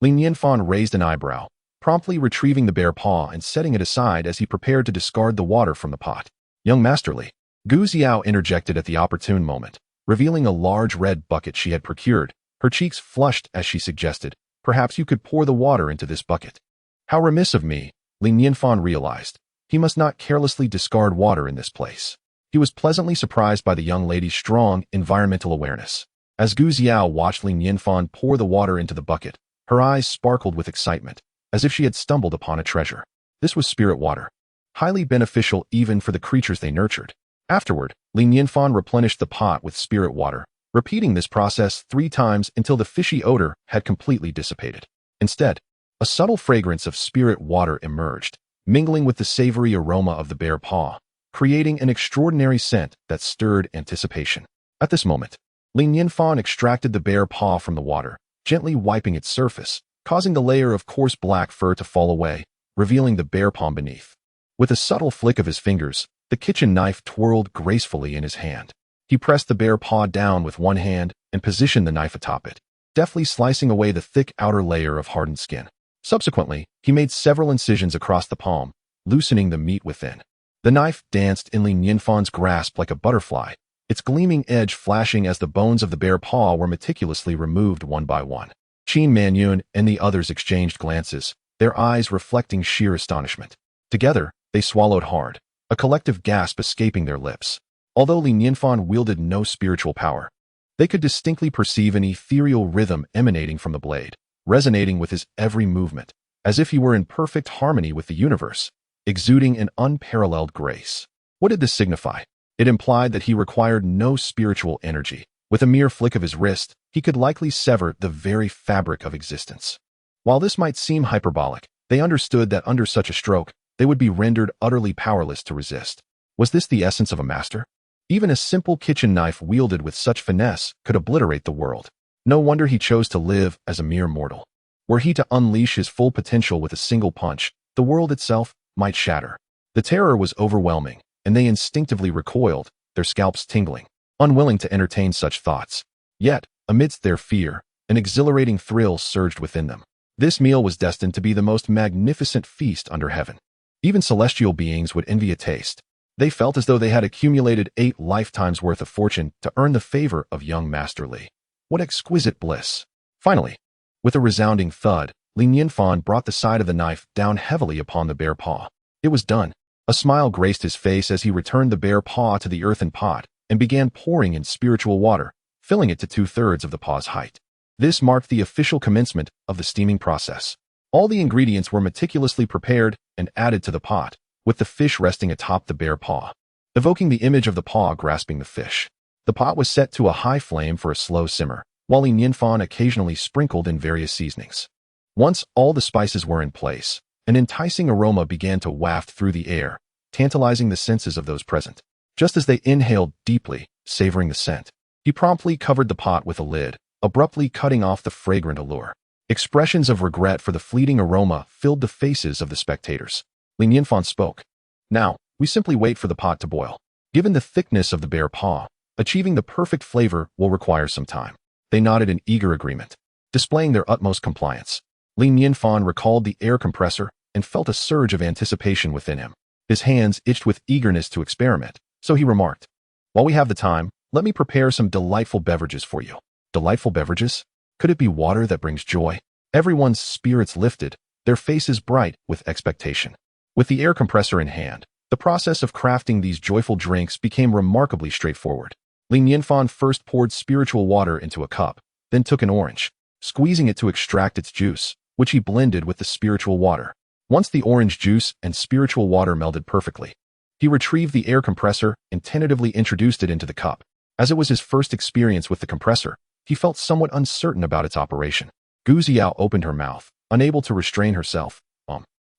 Li Nianfan raised an eyebrow, promptly retrieving the bear paw and setting it aside as he prepared to discard the water from the pot. Young Masterly, Gu Xiao interjected at the opportune moment, revealing a large red bucket she had procured. Her cheeks flushed as she suggested, "Perhaps you could pour the water into this bucket." How remiss of me, Li Nianfan realized. He must not carelessly discard water in this place. He was pleasantly surprised by the young lady's strong environmental awareness. As Gu Xiao watched Li Nianfan pour the water into the bucket, her eyes sparkled with excitement, as if she had stumbled upon a treasure. This was spirit water, highly beneficial even for the creatures they nurtured. Afterward, Li Nianfan replenished the pot with spirit water, repeating this process 3 times until the fishy odor had completely dissipated. Instead, a subtle fragrance of spirit water emerged, mingling with the savory aroma of the bear paw, creating an extraordinary scent that stirred anticipation. At this moment, Li Nianfan extracted the bear paw from the water, gently wiping its surface, causing the layer of coarse black fur to fall away, revealing the bear paw beneath. With a subtle flick of his fingers, the kitchen knife twirled gracefully in his hand. He pressed the bear paw down with one hand and positioned the knife atop it, deftly slicing away the thick outer layer of hardened skin. Subsequently, he made several incisions across the palm, loosening the meat within. The knife danced in Li Nianfan's grasp like a butterfly, its gleaming edge flashing as the bones of the bear paw were meticulously removed one by one. Qin Manyun and the others exchanged glances, their eyes reflecting sheer astonishment. Together, they swallowed hard, a collective gasp escaping their lips. Although Li Nianfan wielded no spiritual power, they could distinctly perceive an ethereal rhythm emanating from the blade, resonating with his every movement, as if he were in perfect harmony with the universe, exuding an unparalleled grace. What did this signify? It implied that he required no spiritual energy. With a mere flick of his wrist, he could likely sever the very fabric of existence. While this might seem hyperbolic, they understood that under such a stroke, they would be rendered utterly powerless to resist. Was this the essence of a master? Even a simple kitchen knife wielded with such finesse could obliterate the world. No wonder he chose to live as a mere mortal. Were he to unleash his full potential with a single punch, the world itself might shatter. The terror was overwhelming, and they instinctively recoiled, their scalps tingling, unwilling to entertain such thoughts. Yet, amidst their fear, an exhilarating thrill surged within them. This meal was destined to be the most magnificent feast under heaven. Even celestial beings would envy a taste. They felt as though they had accumulated 8 lifetimes' worth of fortune to earn the favor of young Master Li. What exquisite bliss! Finally, with a resounding thud, Li Nianfan brought the side of the knife down heavily upon the bear paw. It was done. A smile graced his face as he returned the bear paw to the earthen pot and began pouring in spiritual water, filling it to 2/3 of the paw's height. This marked the official commencement of the steaming process. All the ingredients were meticulously prepared and added to the pot, with the fish resting atop the bear paw, evoking the image of the paw grasping the fish. The pot was set to a high flame for a slow simmer, while Li Nianfan occasionally sprinkled in various seasonings. Once all the spices were in place, an enticing aroma began to waft through the air, tantalizing the senses of those present. Just as they inhaled deeply, savoring the scent, he promptly covered the pot with a lid, abruptly cutting off the fragrant allure. Expressions of regret for the fleeting aroma filled the faces of the spectators. Li Nianfan spoke. Now, we simply wait for the pot to boil. Given the thickness of the bear paw, achieving the perfect flavor will require some time. They nodded in eager agreement, displaying their utmost compliance. Li Nianfan recalled the air compressor and felt a surge of anticipation within him. His hands itched with eagerness to experiment, so he remarked, "While we have the time, let me prepare some delightful beverages for you." Delightful beverages? Could it be water that brings joy? Everyone's spirits lifted, their faces bright with expectation. With the air compressor in hand, the process of crafting these joyful drinks became remarkably straightforward. Li Nianfan first poured spiritual water into a cup, then took an orange, squeezing it to extract its juice, which he blended with the spiritual water. Once the orange juice and spiritual water melded perfectly, he retrieved the air compressor and tentatively introduced it into the cup. As it was his first experience with the compressor, he felt somewhat uncertain about its operation. Gu Xiao opened her mouth, unable to restrain herself.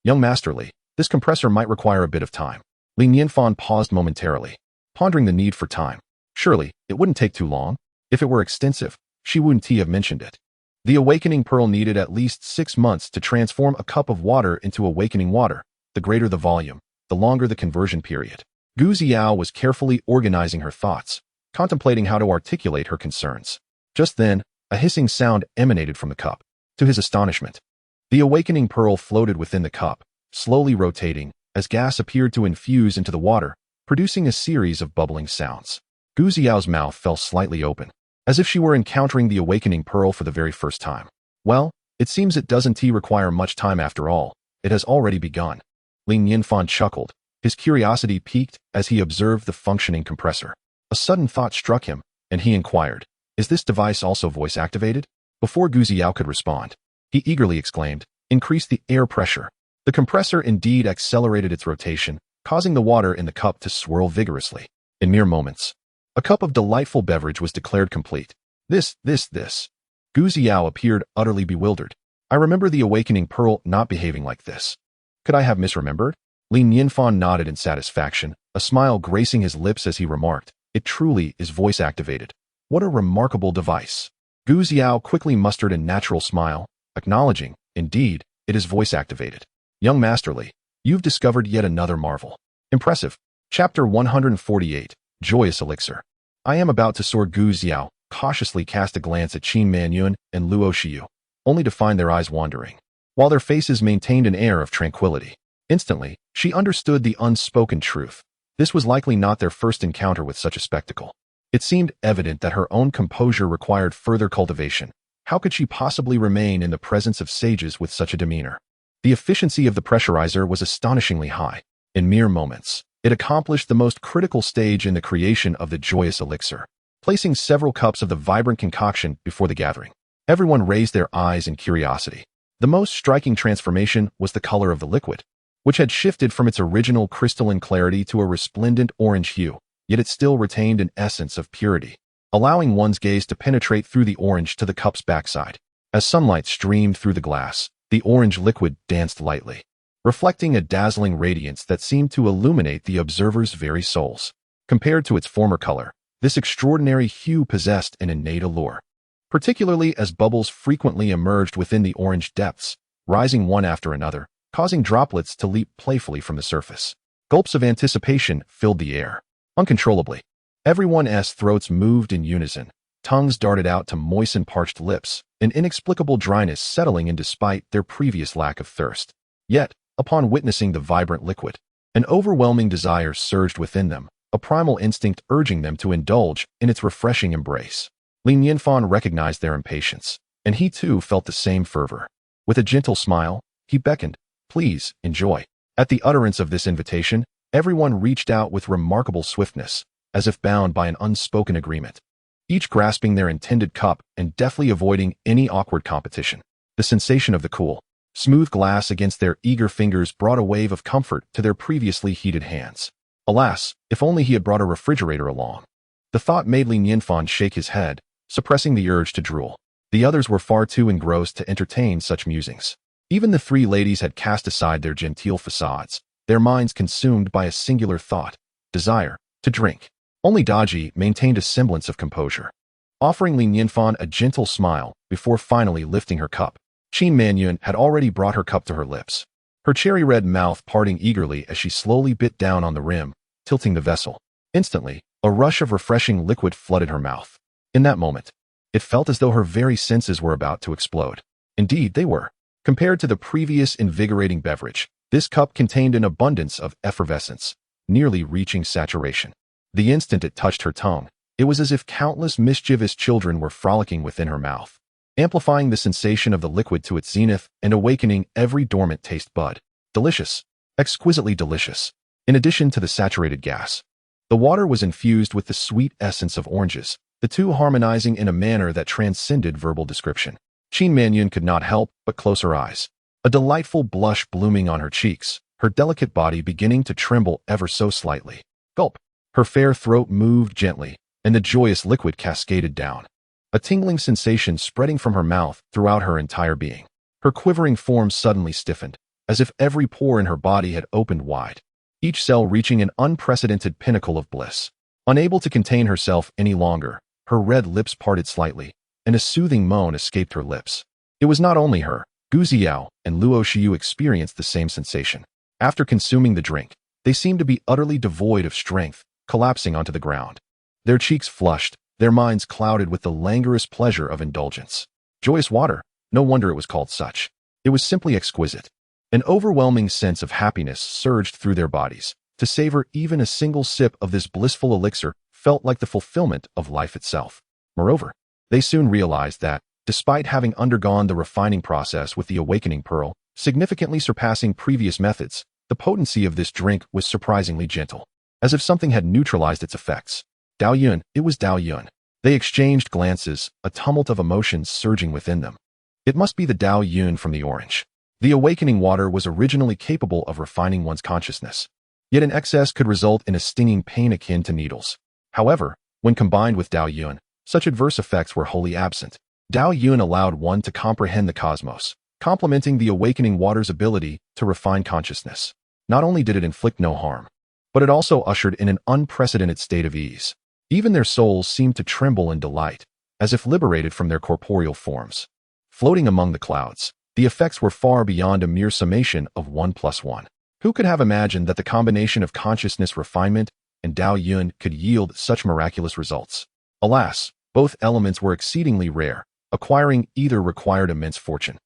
Young Master Li, this compressor might require a bit of time. Li Nianfan paused momentarily, pondering the need for time. Surely, it wouldn't take too long. If it were extensive, she wouldn't have mentioned it. The awakening pearl needed at least 6 months to transform a cup of water into awakening water. The greater the volume, the longer the conversion period. Gu Xiao was carefully organizing her thoughts, contemplating how to articulate her concerns. Just then, a hissing sound emanated from the cup. To his astonishment, the awakening pearl floated within the cup, slowly rotating, as gas appeared to infuse into the water, producing a series of bubbling sounds. Gu Xiao's mouth fell slightly open, as if she were encountering the awakening pearl for the very first time. Well, it seems it doesn't require much time after all. It has already begun. Li Nianfan chuckled, his curiosity piqued as he observed the functioning compressor. A sudden thought struck him, and he inquired, "Is this device also voice-activated?" Before Gu Xiao could respond, he eagerly exclaimed, "Increase the air pressure." The compressor indeed accelerated its rotation, causing the water in the cup to swirl vigorously. In mere moments, a cup of delightful beverage was declared complete. This. Gu Xiao appeared utterly bewildered. I remember the awakening pearl not behaving like this. Could I have misremembered? Li Nianfan nodded in satisfaction, a smile gracing his lips as he remarked, "It truly is voice-activated. What a remarkable device." Gu Xiao quickly mustered a natural smile, acknowledging, "Indeed, it is voice-activated. Young Master Li, you've discovered yet another marvel." Impressive. Chapter 148. Joyous Elixir. I am about to soar. Gu Xiao cautiously cast a glance at Qin Manyun and Luo Xiu, only to find their eyes wandering, while their faces maintained an air of tranquility. Instantly, she understood the unspoken truth. This was likely not their first encounter with such a spectacle. It seemed evident that her own composure required further cultivation. How could she possibly remain in the presence of sages with such a demeanor? The efficiency of the pressurizer was astonishingly high. In mere moments, it accomplished the most critical stage in the creation of the joyous elixir, placing several cups of the vibrant concoction before the gathering. Everyone raised their eyes in curiosity. The most striking transformation was the color of the liquid, which had shifted from its original crystalline clarity to a resplendent orange hue, yet it still retained an essence of purity, allowing one's gaze to penetrate through the orange to the cup's backside. As sunlight streamed through the glass, the orange liquid danced lightly, reflecting a dazzling radiance that seemed to illuminate the observer's very souls. Compared to its former color, this extraordinary hue possessed an innate allure, particularly as bubbles frequently emerged within the orange depths, rising one after another, causing droplets to leap playfully from the surface. Gulps of anticipation filled the air, uncontrollably. Everyone's throats moved in unison, tongues darted out to moisten parched lips, an inexplicable dryness settling in despite their previous lack of thirst. Yet, upon witnessing the vibrant liquid, an overwhelming desire surged within them, a primal instinct urging them to indulge in its refreshing embrace. Li Nianfan recognized their impatience, and he too felt the same fervor. With a gentle smile, he beckoned, "Please, enjoy." At the utterance of this invitation, everyone reached out with remarkable swiftness, as if bound by an unspoken agreement, each grasping their intended cup and deftly avoiding any awkward competition. The sensation of the cool, smooth glass against their eager fingers brought a wave of comfort to their previously heated hands. Alas, if only he had brought a refrigerator along. The thought made Li Nianfan shake his head, suppressing the urge to drool. The others were far too engrossed to entertain such musings. Even the three ladies had cast aside their genteel facades, their minds consumed by a singular thought, desire, to drink. Only Daji maintained a semblance of composure, offering Li Nianfan a gentle smile before finally lifting her cup. Qin Manyun had already brought her cup to her lips. her cherry-red mouth parting eagerly as she slowly bit down on the rim, tilting the vessel. Instantly, a rush of refreshing liquid flooded her mouth. In that moment, it felt as though her very senses were about to explode. Indeed, they were. Compared to the previous invigorating beverage, this cup contained an abundance of effervescence, nearly reaching saturation. The instant it touched her tongue, it was as if countless mischievous children were frolicking within her mouth, amplifying the sensation of the liquid to its zenith and awakening every dormant taste bud. Delicious. Exquisitely delicious. In addition to the saturated gas, the water was infused with the sweet essence of oranges, the two harmonizing in a manner that transcended verbal description. Qin Manyun could not help but close her eyes, a delightful blush blooming on her cheeks, her delicate body beginning to tremble ever so slightly. Gulp. Her fair throat moved gently, and the joyous liquid cascaded down, a tingling sensation spreading from her mouth throughout her entire being. Her quivering form suddenly stiffened, as if every pore in her body had opened wide, each cell reaching an unprecedented pinnacle of bliss. Unable to contain herself any longer, her red lips parted slightly, and a soothing moan escaped her lips. It was not only her. Gu Xiao and Luo Xiu experienced the same sensation. After consuming the drink, they seemed to be utterly devoid of strength, collapsing onto the ground. Their cheeks flushed, their minds clouded with the languorous pleasure of indulgence. Joyous water, no wonder it was called such. It was simply exquisite. An overwhelming sense of happiness surged through their bodies. To savor even a single sip of this blissful elixir felt like the fulfillment of life itself. Moreover, they soon realized that, despite having undergone the refining process with the awakening pearl, significantly surpassing previous methods, the potency of this drink was surprisingly gentle, as if something had neutralized its effects. Dao Yun, it was Dao Yun. They exchanged glances, a tumult of emotions surging within them. It must be the Dao Yun from the orange. The awakening water was originally capable of refining one's consciousness, yet an excess could result in a stinging pain akin to needles. However, when combined with Dao Yun, such adverse effects were wholly absent. Dao Yun allowed one to comprehend the cosmos, complementing the awakening water's ability to refine consciousness. Not only did it inflict no harm, but it also ushered in an unprecedented state of ease. Even their souls seemed to tremble in delight, as if liberated from their corporeal forms. Floating among the clouds, the effects were far beyond a mere summation of 1 plus 1. Who could have imagined that the combination of consciousness refinement and Dao Yun could yield such miraculous results? Alas, both elements were exceedingly rare. Acquiring either required immense fortune,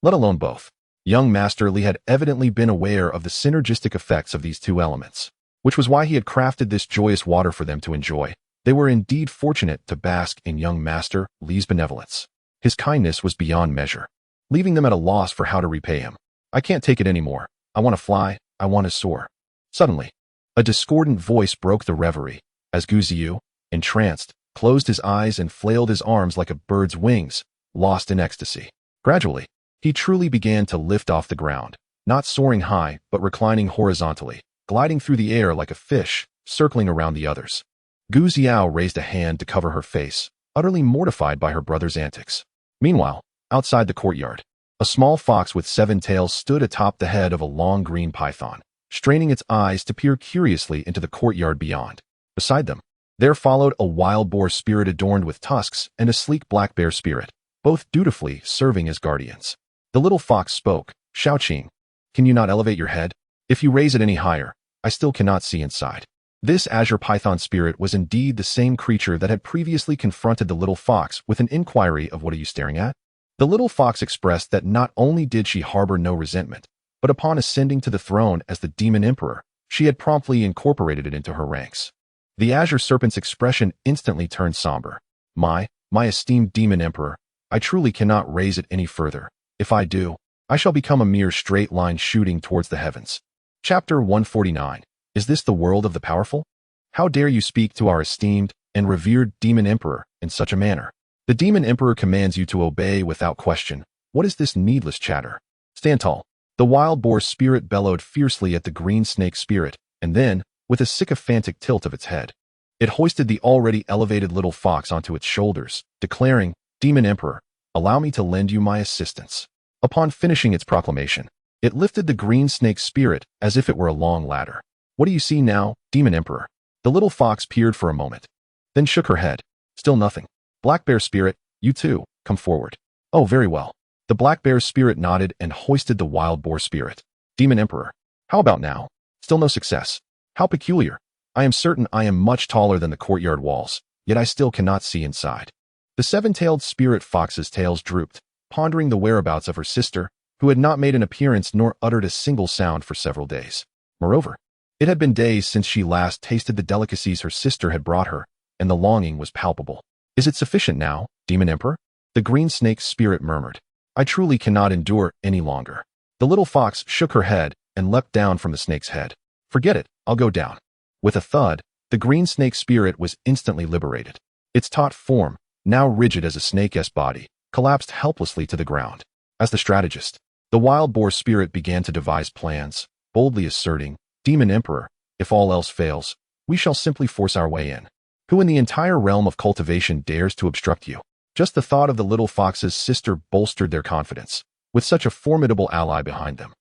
let alone both. Young Master Li had evidently been aware of the synergistic effects of these two elements, which was why he had crafted this joyous water for them to enjoy. They were indeed fortunate to bask in young Master Li's benevolence. His kindness was beyond measure, leaving them at a loss for how to repay him. I can't take it anymore. I want to fly. I want to soar. Suddenly, a discordant voice broke the reverie, as Gu Ziyu, entranced, closed his eyes and flailed his arms like a bird's wings, lost in ecstasy. Gradually, he truly began to lift off the ground, not soaring high, but reclining horizontally, gliding through the air like a fish, circling around the others. Gu Xiao raised a hand to cover her face, utterly mortified by her brother's antics. Meanwhile, outside the courtyard, a small fox with 7 tails stood atop the head of a long green python, straining its eyes to peer curiously into the courtyard beyond. Beside them, there followed a wild boar spirit adorned with tusks and a sleek black bear spirit, both dutifully serving as guardians. The little fox spoke. Shaoqing, can you not elevate your head? If you raise it any higher, I still cannot see inside. This azure python spirit was indeed the same creature that had previously confronted the little fox with an inquiry of what are you staring at? The little fox expressed that not only did she harbor no resentment, but upon ascending to the throne as the demon emperor, she had promptly incorporated it into her ranks. The azure serpent's expression instantly turned somber. My esteemed demon emperor, I truly cannot raise it any further. If I do, I shall become a mere straight line shooting towards the heavens. Chapter 149. Is this the world of the powerful? How dare you speak to our esteemed and revered demon emperor in such a manner? The demon emperor commands you to obey without question. What is this needless chatter? Stand tall. The wild boar spirit bellowed fiercely at the green snake spirit, and then, with a sycophantic tilt of its head, it hoisted the already elevated little fox onto its shoulders, declaring, Demon Emperor, allow me to lend you my assistance. Upon finishing its proclamation, it lifted the green snake spirit as if it were a long ladder. What do you see now, Demon Emperor? The little fox peered for a moment, then shook her head. Still nothing. Black bear spirit, you too, come forward. Oh, very well. The black bear spirit nodded and hoisted the wild boar spirit. Demon Emperor. How about now? Still no success. How peculiar. I am certain I am much taller than the courtyard walls, yet I still cannot see inside. The seven-tailed spirit fox's tails drooped, pondering the whereabouts of her sister, who had not made an appearance nor uttered a single sound for several days. Moreover, it had been days since she last tasted the delicacies her sister had brought her, and the longing was palpable. Is it sufficient now, Demon Emperor? The green snake's spirit murmured. I truly cannot endure any longer. The little fox shook her head and leapt down from the snake's head. Forget it, I'll go down. With a thud, the green snake spirit was instantly liberated. Its taut form, now rigid as a snake's body, collapsed helplessly to the ground. As the strategist, the wild boar spirit began to devise plans, boldly asserting, Demon Emperor, if all else fails, we shall simply force our way in. Who in the entire realm of cultivation dares to obstruct you? Just the thought of the little fox's sister bolstered their confidence, with such a formidable ally behind them.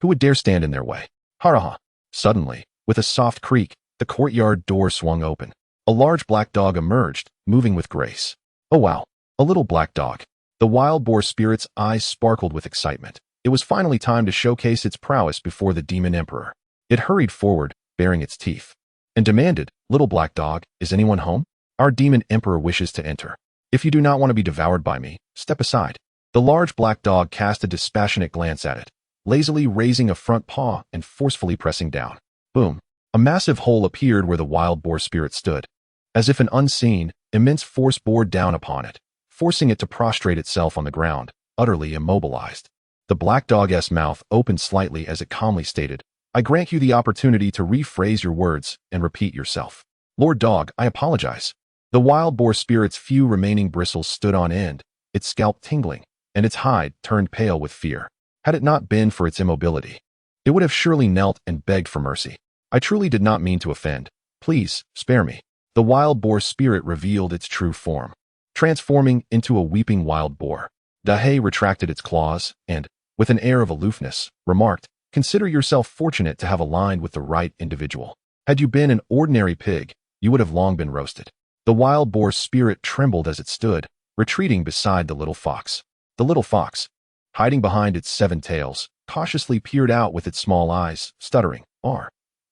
Who would dare stand in their way? Haraha! Suddenly, with a soft creak, the courtyard door swung open. A large black dog emerged, moving with grace. Oh wow, a little black dog. The wild boar spirit's eyes sparkled with excitement. It was finally time to showcase its prowess before the Demon Emperor. It hurried forward, baring its teeth, and demanded, Little black dog, is anyone home? Our Demon Emperor wishes to enter. If you do not want to be devoured by me, step aside. The large black dog cast a dispassionate glance at it, lazily raising a front paw and forcefully pressing down. Boom! A massive hole appeared where the wild boar spirit stood. As if an unseen, immense force bore down upon it, forcing it to prostrate itself on the ground, utterly immobilized. The black dog's mouth opened slightly as it calmly stated, I grant you the opportunity to rephrase your words and repeat yourself. Lord Dog, I apologize. The wild boar spirit's few remaining bristles stood on end, its scalp tingling, and its hide turned pale with fear. Had it not been for its immobility, it would have surely knelt and begged for mercy. I truly did not mean to offend. Please, spare me. The wild boar spirit revealed its true form, transforming into a weeping wild boar. Dahe retracted its claws and, with an air of aloofness, remarked, Consider yourself fortunate to have aligned with the right individual. Had you been an ordinary pig, you would have long been roasted. The wild boar spirit trembled as it stood, retreating beside the little fox. The little fox, hiding behind its 7 tails, cautiously peered out with its small eyes, stuttering, Are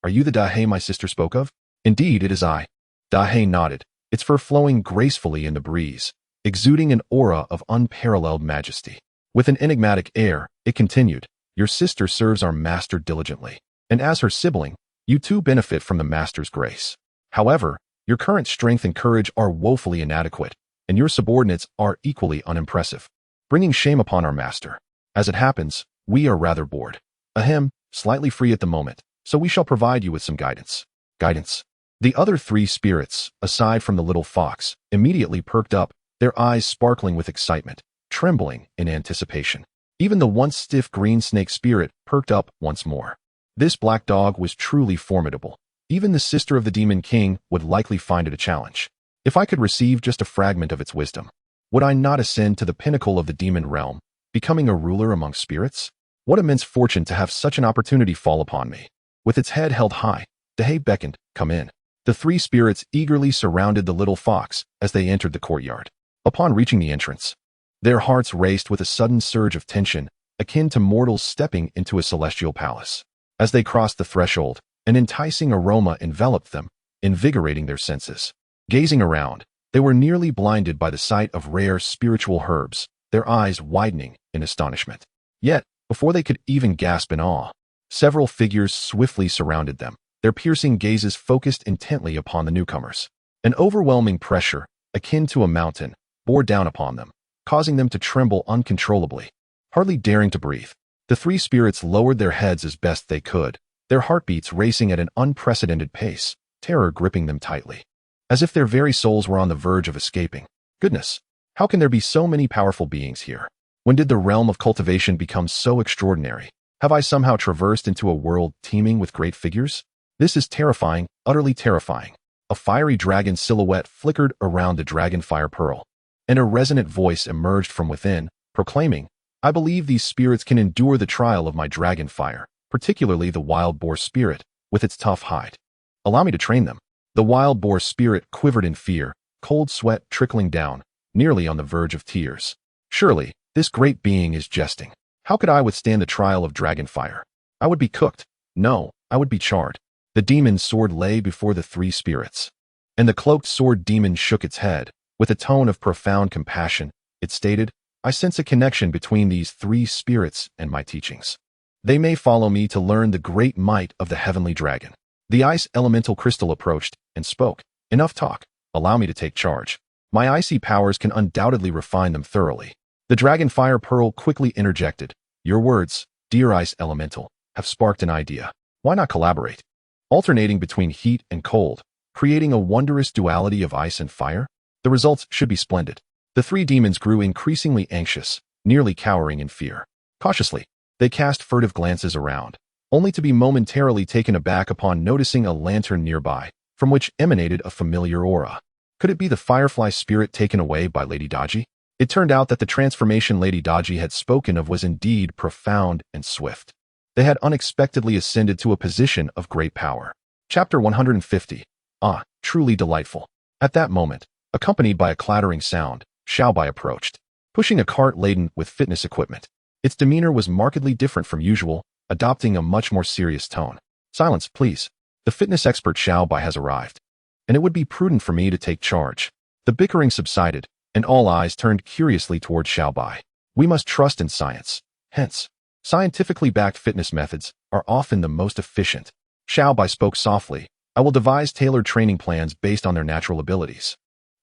you the Dahe my sister spoke of? Indeed, it is I. Dahe nodded, its fur flowing gracefully in the breeze, exuding an aura of unparalleled majesty. With an enigmatic air, it continued, Your sister serves our master diligently, and as her sibling, you too benefit from the master's grace. However, your current strength and courage are woefully inadequate, and your subordinates are equally unimpressive, bringing shame upon our master. As it happens, we are rather bored. Ahem, slightly free at the moment, so we shall provide you with some guidance. Guidance. The other 3 spirits, aside from the little fox, immediately perked up, their eyes sparkling with excitement, trembling in anticipation. Even the once stiff green snake spirit perked up once more. This black dog was truly formidable. Even the sister of the Demon King would likely find it a challenge. If I could receive just a fragment of its wisdom, would I not ascend to the pinnacle of the demon realm, becoming a ruler among spirits? What immense fortune to have such an opportunity fall upon me. With its head held high, Dahe beckoned, Come in. The 3 spirits eagerly surrounded the little fox as they entered the courtyard. Upon reaching the entrance, their hearts raced with a sudden surge of tension, akin to mortals stepping into a celestial palace. As they crossed the threshold, an enticing aroma enveloped them, invigorating their senses. Gazing around, they were nearly blinded by the sight of rare spiritual herbs, their eyes widening in astonishment. Yet, before they could even gasp in awe, several figures swiftly surrounded them, their piercing gazes focused intently upon the newcomers. An overwhelming pressure, akin to a mountain, bore down upon them, causing them to tremble uncontrollably. Hardly daring to breathe, the 3 spirits lowered their heads as best they could, their heartbeats racing at an unprecedented pace, terror gripping them tightly, as if their very souls were on the verge of escaping. Goodness, how can there be so many powerful beings here? When did the realm of cultivation become so extraordinary? Have I somehow traversed into a world teeming with great figures? This is terrifying, utterly terrifying. A fiery dragon silhouette flickered around the dragonfire pearl, and a resonant voice emerged from within, proclaiming, I believe these spirits can endure the trial of my dragonfire, particularly the wild boar spirit, with its tough hide. Allow me to train them. The wild boar spirit quivered in fear, cold sweat trickling down, nearly on the verge of tears. Surely, this great being is jesting. How could I withstand the trial of dragonfire? I would be cooked. No, I would be charred. The demon's sword lay before the three spirits. And the cloaked sword demon shook its head. With a tone of profound compassion, it stated, I sense a connection between these three spirits and my teachings. They may follow me to learn the great might of the heavenly dragon. The ice elemental crystal approached and spoke. Enough talk. Allow me to take charge. My icy powers can undoubtedly refine them thoroughly. The dragon fire pearl quickly interjected. Your words, dear ice elemental, have sparked an idea. Why not collaborate? Alternating between heat and cold, creating a wondrous duality of ice and fire? The results should be splendid. The three demons grew increasingly anxious, nearly cowering in fear. Cautiously, they cast furtive glances around, only to be momentarily taken aback upon noticing a lantern nearby, from which emanated a familiar aura. Could it be the firefly spirit taken away by Lady Dodgy? It turned out that the transformation Lady Dodgy had spoken of was indeed profound and swift. They had unexpectedly ascended to a position of great power. Chapter 150. Ah, truly delightful. At that moment, accompanied by a clattering sound, Xiaobai approached, pushing a cart laden with fitness equipment. Its demeanor was markedly different from usual, adopting a much more serious tone. Silence, please. The fitness expert Xiaobai has arrived, and it would be prudent for me to take charge. The bickering subsided, and all eyes turned curiously toward Xiaobai. We must trust in science. Hence, scientifically backed fitness methods are often the most efficient. Xiaobai spoke softly. I will devise tailored training plans based on their natural abilities,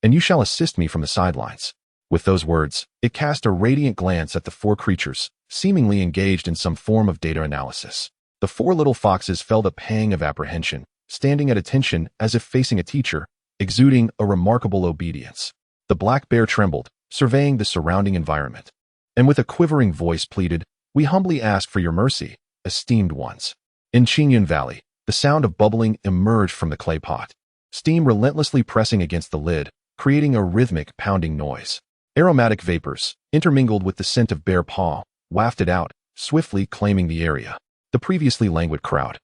and you shall assist me from the sidelines. With those words, it cast a radiant glance at the four creatures, seemingly engaged in some form of data analysis. The four little foxes felt a pang of apprehension, standing at attention as if facing a teacher, exuding a remarkable obedience. The black bear trembled, surveying the surrounding environment, and with a quivering voice pleaded, we humbly ask for your mercy, esteemed ones. In Qingyun Valley, the sound of bubbling emerged from the clay pot, steam relentlessly pressing against the lid, creating a rhythmic pounding noise. Aromatic vapors, intermingled with the scent of bear paw, wafted out, swiftly claiming the area. The previously languid crowd,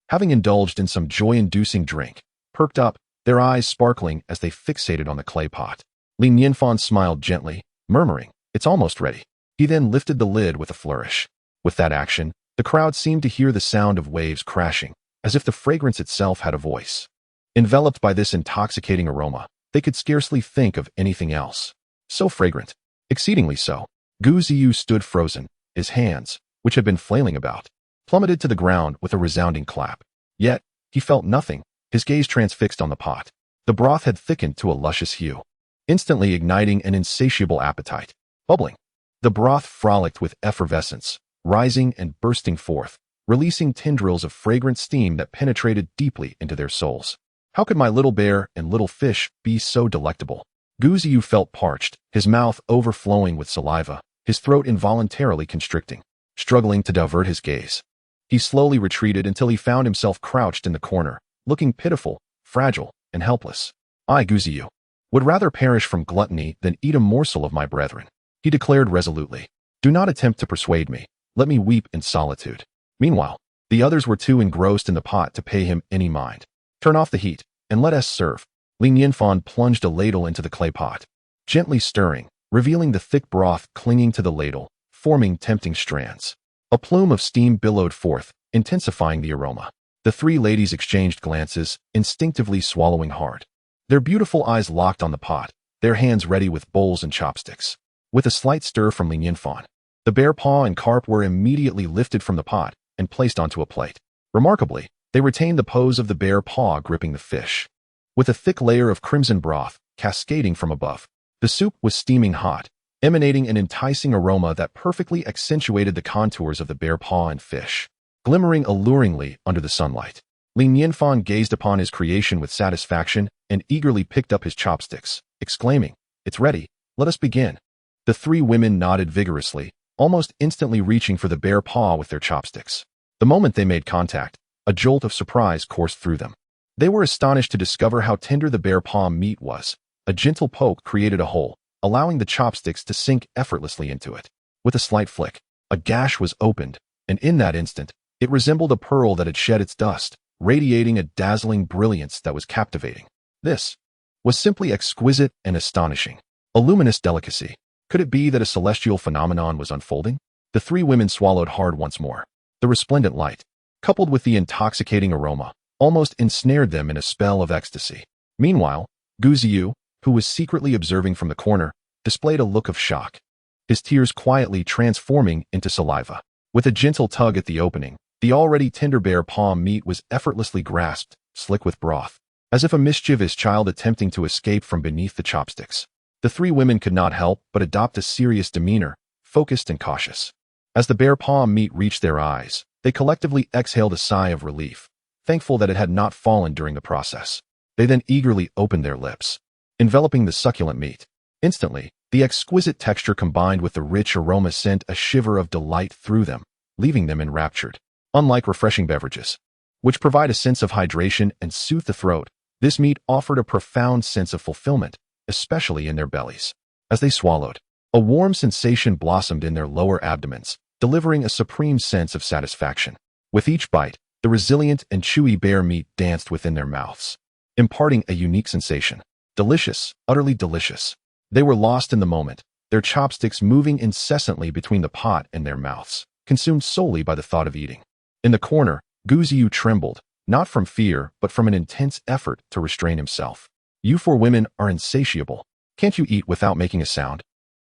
having indulged in some joy-inducing drink, perked up, their eyes sparkling as they fixated on the clay pot. Nianfan smiled gently, murmuring, it's almost ready. He then lifted the lid with a flourish. With that action, the crowd seemed to hear the sound of waves crashing, as if the fragrance itself had a voice. Enveloped by this intoxicating aroma, they could scarcely think of anything else. So fragrant, exceedingly so. Gu Ziyu stood frozen, his hands, which had been flailing about, plummeted to the ground with a resounding clap. Yet, he felt nothing, his gaze transfixed on the pot. The broth had thickened to a luscious hue, instantly igniting an insatiable appetite. Bubbling. The broth frolicked with effervescence, rising and bursting forth, releasing tendrils of fragrant steam that penetrated deeply into their souls. How could my little bear and little fish be so delectable? Gu Ziyu felt parched, his mouth overflowing with saliva, his throat involuntarily constricting. Struggling to divert his gaze, he slowly retreated until he found himself crouched in the corner, looking pitiful, fragile, and helpless. I, Gu Ziyu, would rather perish from gluttony than eat a morsel of my brethren, he declared resolutely. Do not attempt to persuade me. Let me weep in solitude. Meanwhile, the others were too engrossed in the pot to pay him any mind. Turn off the heat, and let us serve. Nianfan plunged a ladle into the clay pot, gently stirring, revealing the thick broth clinging to the ladle, forming tempting strands. A plume of steam billowed forth, intensifying the aroma. The three ladies exchanged glances, instinctively swallowing hard. Their beautiful eyes locked on the pot, their hands ready with bowls and chopsticks. With a slight stir from Nianfan, the bear paw and carp were immediately lifted from the pot and placed onto a plate. Remarkably, they retained the pose of the bear paw gripping the fish. With a thick layer of crimson broth cascading from above, the soup was steaming hot, emanating an enticing aroma that perfectly accentuated the contours of the bear paw and fish, glimmering alluringly under the sunlight. Nianfan gazed upon his creation with satisfaction and eagerly picked up his chopsticks, exclaiming, "It's ready, let us begin." The three women nodded vigorously, almost instantly reaching for the bear paw with their chopsticks. The moment they made contact, a jolt of surprise coursed through them. They were astonished to discover how tender the bear paw meat was. A gentle poke created a hole, allowing the chopsticks to sink effortlessly into it. With a slight flick, a gash was opened, and in that instant, it resembled a pearl that had shed its dust, radiating a dazzling brilliance that was captivating. This was simply exquisite and astonishing. A luminous delicacy. Could it be that a celestial phenomenon was unfolding? The three women swallowed hard once more. The resplendent light, coupled with the intoxicating aroma, almost ensnared them in a spell of ecstasy. Meanwhile, Guziyu, who was secretly observing from the corner, displayed a look of shock, his tears quietly transforming into saliva. With a gentle tug at the opening, the already tender bear paw meat was effortlessly grasped, slick with broth, as if a mischievous child attempting to escape from beneath the chopsticks. The three women could not help but adopt a serious demeanor, focused and cautious. As the bear paw meat reached their eyes, they collectively exhaled a sigh of relief, thankful that it had not fallen during the process. They then eagerly opened their lips, enveloping the succulent meat. Instantly, the exquisite texture combined with the rich aroma sent a shiver of delight through them, leaving them enraptured. Unlike refreshing beverages, which provide a sense of hydration and soothe the throat, this meat offered a profound sense of fulfillment, especially in their bellies. As they swallowed, a warm sensation blossomed in their lower abdomens, delivering a supreme sense of satisfaction. With each bite, the resilient and chewy bear meat danced within their mouths, imparting a unique sensation. Delicious, utterly delicious. They were lost in the moment, their chopsticks moving incessantly between the pot and their mouths, consumed solely by the thought of eating. In the corner, Guziyu trembled, not from fear but from an intense effort to restrain himself. You four women are insatiable. Can't you eat without making a sound?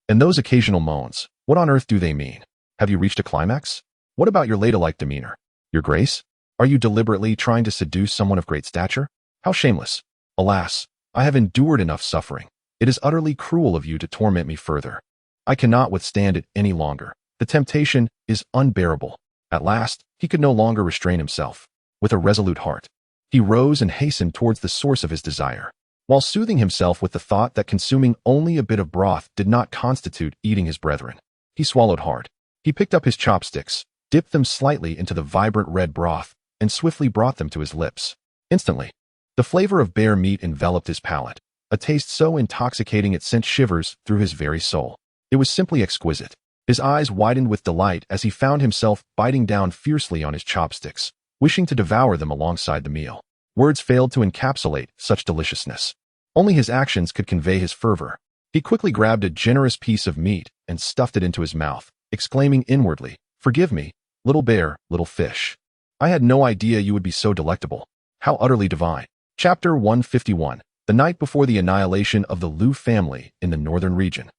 And those occasional moans, what on earth do they mean? Have you reached a climax? What about your ladylike demeanor? Your grace? Are you deliberately trying to seduce someone of great stature? How shameless! Alas, I have endured enough suffering. It is utterly cruel of you to torment me further. I cannot withstand it any longer. The temptation is unbearable. At last, he could no longer restrain himself. With a resolute heart, he rose and hastened towards the source of his desire. While soothing himself with the thought that consuming only a bit of broth did not constitute eating his brethren, he swallowed hard. He picked up his chopsticks, dipped them slightly into the vibrant red broth, and swiftly brought them to his lips. Instantly, the flavor of bear meat enveloped his palate, a taste so intoxicating it sent shivers through his very soul. It was simply exquisite. His eyes widened with delight as he found himself biting down fiercely on his chopsticks, wishing to devour them alongside the meal. Words failed to encapsulate such deliciousness. Only his actions could convey his fervor. He quickly grabbed a generous piece of meat and stuffed it into his mouth, exclaiming inwardly, "Forgive me, little bear, little fish. I had no idea you would be so delectable. How utterly divine." Chapter 151. The night before the annihilation of the Liu family in the northern region.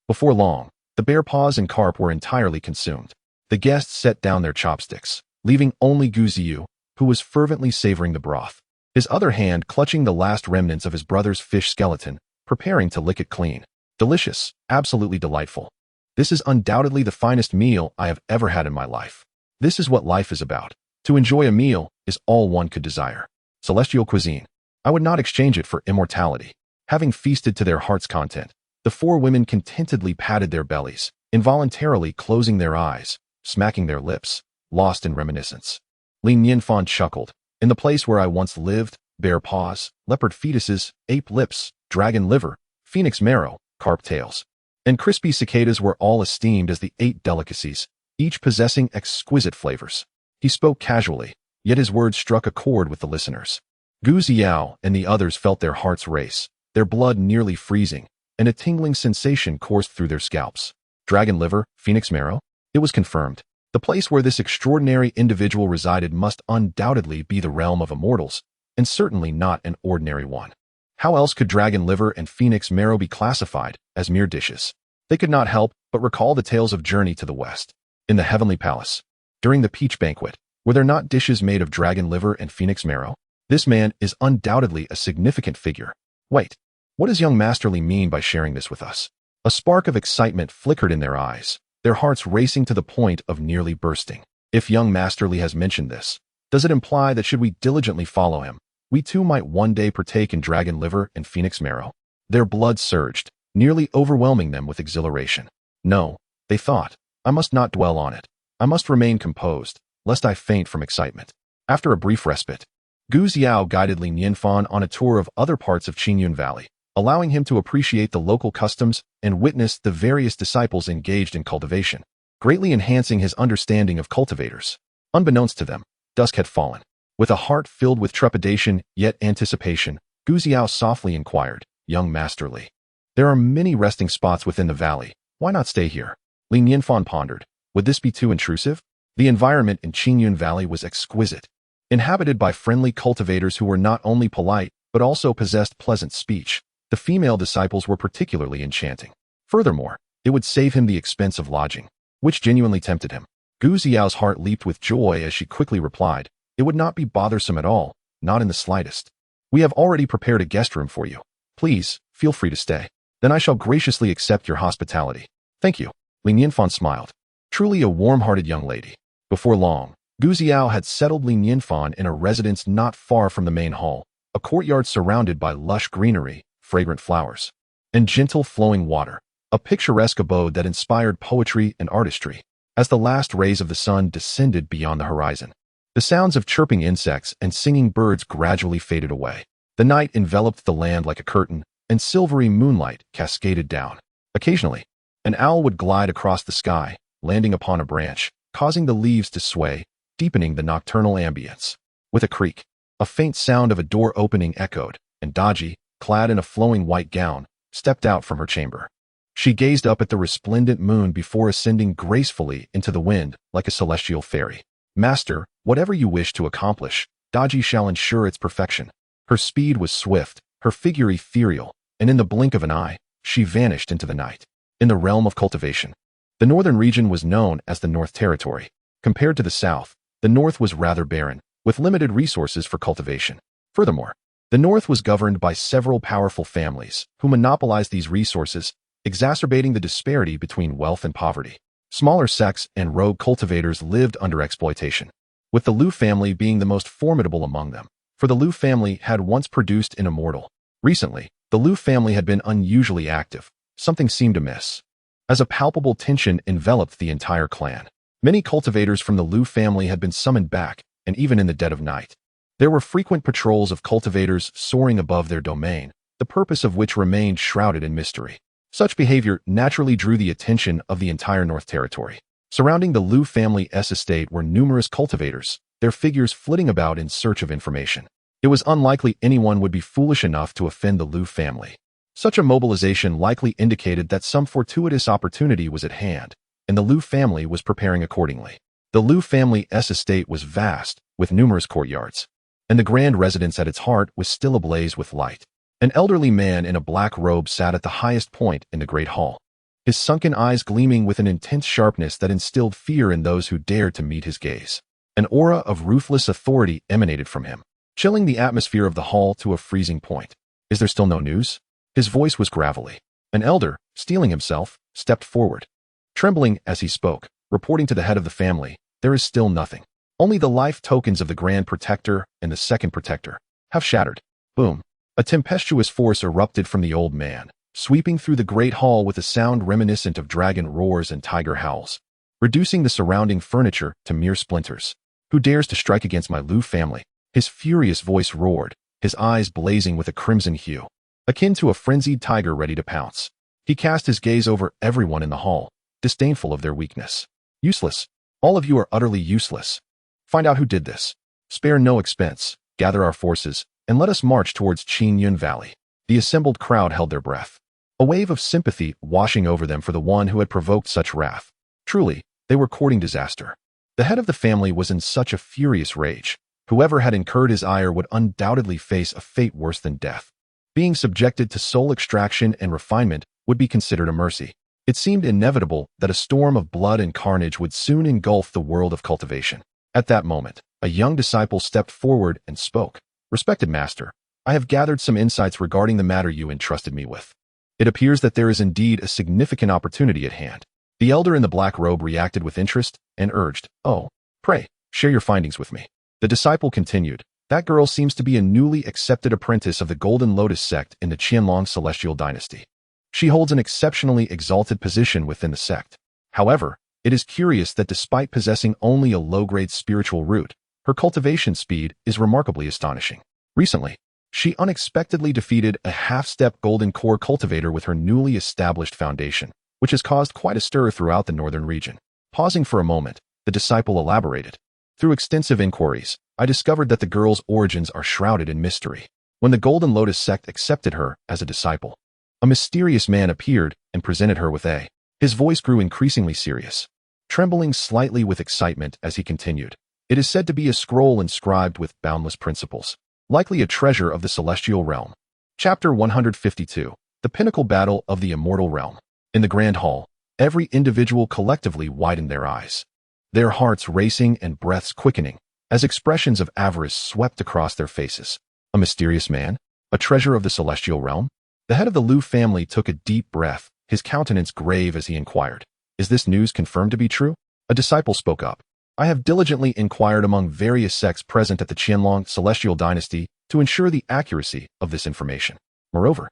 Before long, the bear paws and carp were entirely consumed. The guests set down their chopsticks, leaving only Guziyu, who was fervently savoring the broth, his other hand clutching the last remnants of his brother's fish skeleton, preparing to lick it clean. Delicious, absolutely delightful. This is undoubtedly the finest meal I have ever had in my life. This is what life is about. To enjoy a meal is all one could desire. Celestial cuisine. I would not exchange it for immortality. Having feasted to their heart's content, the four women contentedly patted their bellies, involuntarily closing their eyes, smacking their lips, lost in reminiscence. Nianfan chuckled. In the place where I once lived, bear paws, leopard fetuses, ape lips, dragon liver, phoenix marrow, carp tails, and crispy cicadas were all esteemed as the 8 delicacies, each possessing exquisite flavors. He spoke casually, yet his words struck a chord with the listeners. Gu Xiao and the others felt their hearts race, their blood nearly freezing, and a tingling sensation coursed through their scalps. Dragon liver, phoenix marrow? It was confirmed. The place where this extraordinary individual resided must undoubtedly be the realm of immortals, and certainly not an ordinary one. How else could dragon liver and phoenix marrow be classified as mere dishes? They could not help but recall the tales of Journey to the West. In the Heavenly Palace, during the peach banquet, were there not dishes made of dragon liver and phoenix marrow? This man is undoubtedly a significant figure. Wait, what does young Masterly mean by sharing this with us? A spark of excitement flickered in their eyes, their hearts racing to the point of nearly bursting. If young Masterly has mentioned this, does it imply that should we diligently follow him, we too might one day partake in dragon liver and phoenix marrow? Their blood surged, nearly overwhelming them with exhilaration. No, they thought, I must not dwell on it. I must remain composed, lest I faint from excitement. After a brief respite, Gu Xiao guided Li Nianfan on a tour of other parts of Qingyun Valley, allowing him to appreciate the local customs and witness the various disciples engaged in cultivation, greatly enhancing his understanding of cultivators. Unbeknownst to them, dusk had fallen. With a heart filled with trepidation yet anticipation, Gu Xiao softly inquired, "Young Master Li, there are many resting spots within the valley. Why not stay here?" Li Nianfan pondered. Would this be too intrusive? The environment in Qingyun Valley was exquisite, inhabited by friendly cultivators who were not only polite, but also possessed pleasant speech. The female disciples were particularly enchanting. Furthermore, it would save him the expense of lodging, which genuinely tempted him. Gu Xiao's heart leaped with joy as she quickly replied, "It would not be bothersome at all, not in the slightest. We have already prepared a guest room for you. Please, feel free to stay. Then I shall graciously accept your hospitality." "Thank you." Li Nianfan smiled. Truly a warm-hearted young lady. Before long, Gu Xiao had settled Li Nianfan in a residence not far from the main hall, a courtyard surrounded by lush greenery, fragrant flowers, and gentle flowing water, a picturesque abode that inspired poetry and artistry. As the last rays of the sun descended beyond the horizon, the sounds of chirping insects and singing birds gradually faded away. The night enveloped the land like a curtain, and silvery moonlight cascaded down. Occasionally, an owl would glide across the sky, landing upon a branch, causing the leaves to sway, deepening the nocturnal ambience. With a creak, a faint sound of a door opening echoed, and Daji, clad in a flowing white gown, stepped out from her chamber. She gazed up at the resplendent moon before ascending gracefully into the wind like a celestial fairy. "Master, whatever you wish to accomplish, Daji shall ensure its perfection." Her speed was swift, her figure ethereal, and in the blink of an eye, she vanished into the night. In the realm of cultivation, the northern region was known as the North Territory. Compared to the south, the north was rather barren, with limited resources for cultivation. Furthermore, the north was governed by several powerful families who monopolized these resources, exacerbating the disparity between wealth and poverty. Smaller sects and rogue cultivators lived under exploitation, with the Liu family being the most formidable among them, for the Liu family had once produced an immortal. Recently, the Liu family had been unusually active. Something seemed amiss, as a palpable tension enveloped the entire clan. Many cultivators from the Liu family had been summoned back, and even in the dead of night, there were frequent patrols of cultivators soaring above their domain, the purpose of which remained shrouded in mystery. Such behavior naturally drew the attention of the entire North Territory. Surrounding the Liu family's estate were numerous cultivators, their figures flitting about in search of information. It was unlikely anyone would be foolish enough to offend the Liu family. Such a mobilization likely indicated that some fortuitous opportunity was at hand, and the Liu family was preparing accordingly. The Liu family's estate was vast, with numerous courtyards, and the grand residence at its heart was still ablaze with light. An elderly man in a black robe sat at the highest point in the great hall, his sunken eyes gleaming with an intense sharpness that instilled fear in those who dared to meet his gaze. An aura of ruthless authority emanated from him, chilling the atmosphere of the hall to a freezing point. "Is there still no news?" His voice was gravelly. An elder, steeling himself, stepped forward, trembling as he spoke, reporting to the head of the family, "There is still nothing. Only the life tokens of the Grand Protector and the Second Protector have shattered." Boom. A tempestuous force erupted from the old man, sweeping through the great hall with a sound reminiscent of dragon roars and tiger howls, reducing the surrounding furniture to mere splinters. "Who dares to strike against my Liu family?" His furious voice roared, his eyes blazing with a crimson hue, akin to a frenzied tiger ready to pounce. He cast his gaze over everyone in the hall, disdainful of their weakness. "Useless. All of you are utterly useless. Find out who did this. Spare no expense. Gather our forces, and let us march towards Qingyun Valley." The assembled crowd held their breath, a wave of sympathy washing over them for the one who had provoked such wrath. Truly, they were courting disaster. The head of the family was in such a furious rage. Whoever had incurred his ire would undoubtedly face a fate worse than death. Being subjected to soul extraction and refinement would be considered a mercy. It seemed inevitable that a storm of blood and carnage would soon engulf the world of cultivation. At that moment, a young disciple stepped forward and spoke. "Respected master, I have gathered some insights regarding the matter you entrusted me with. It appears that there is indeed a significant opportunity at hand." The elder in the black robe reacted with interest and urged, "Oh, pray, share your findings with me." The disciple continued, "That girl seems to be a newly accepted apprentice of the Golden Lotus sect in the Qianlong celestial dynasty. She holds an exceptionally exalted position within the sect. However, it is curious that despite possessing only a low-grade spiritual root, her cultivation speed is remarkably astonishing. Recently, she unexpectedly defeated a half-step golden core cultivator with her newly established foundation, which has caused quite a stir throughout the northern region." Pausing for a moment, the disciple elaborated. "Through extensive inquiries, I discovered that the girl's origins are shrouded in mystery. When the Golden Lotus sect accepted her as a disciple, a mysterious man appeared and presented her with a..." His voice grew increasingly serious. trembling slightly with excitement as he continued. It is said to be a scroll inscribed with boundless principles, likely a treasure of the celestial realm. Chapter 152. The Pinnacle Battle of the Immortal Realm. In the Grand Hall, every individual collectively widened their eyes, their hearts racing and breaths quickening, as expressions of avarice swept across their faces. A mysterious man? A treasure of the celestial realm? The head of the Liu family took a deep breath, his countenance grave as he inquired, "Is this news confirmed to be true?" A disciple spoke up. "I have diligently inquired among various sects present at the Qianlong celestial dynasty to ensure the accuracy of this information. Moreover,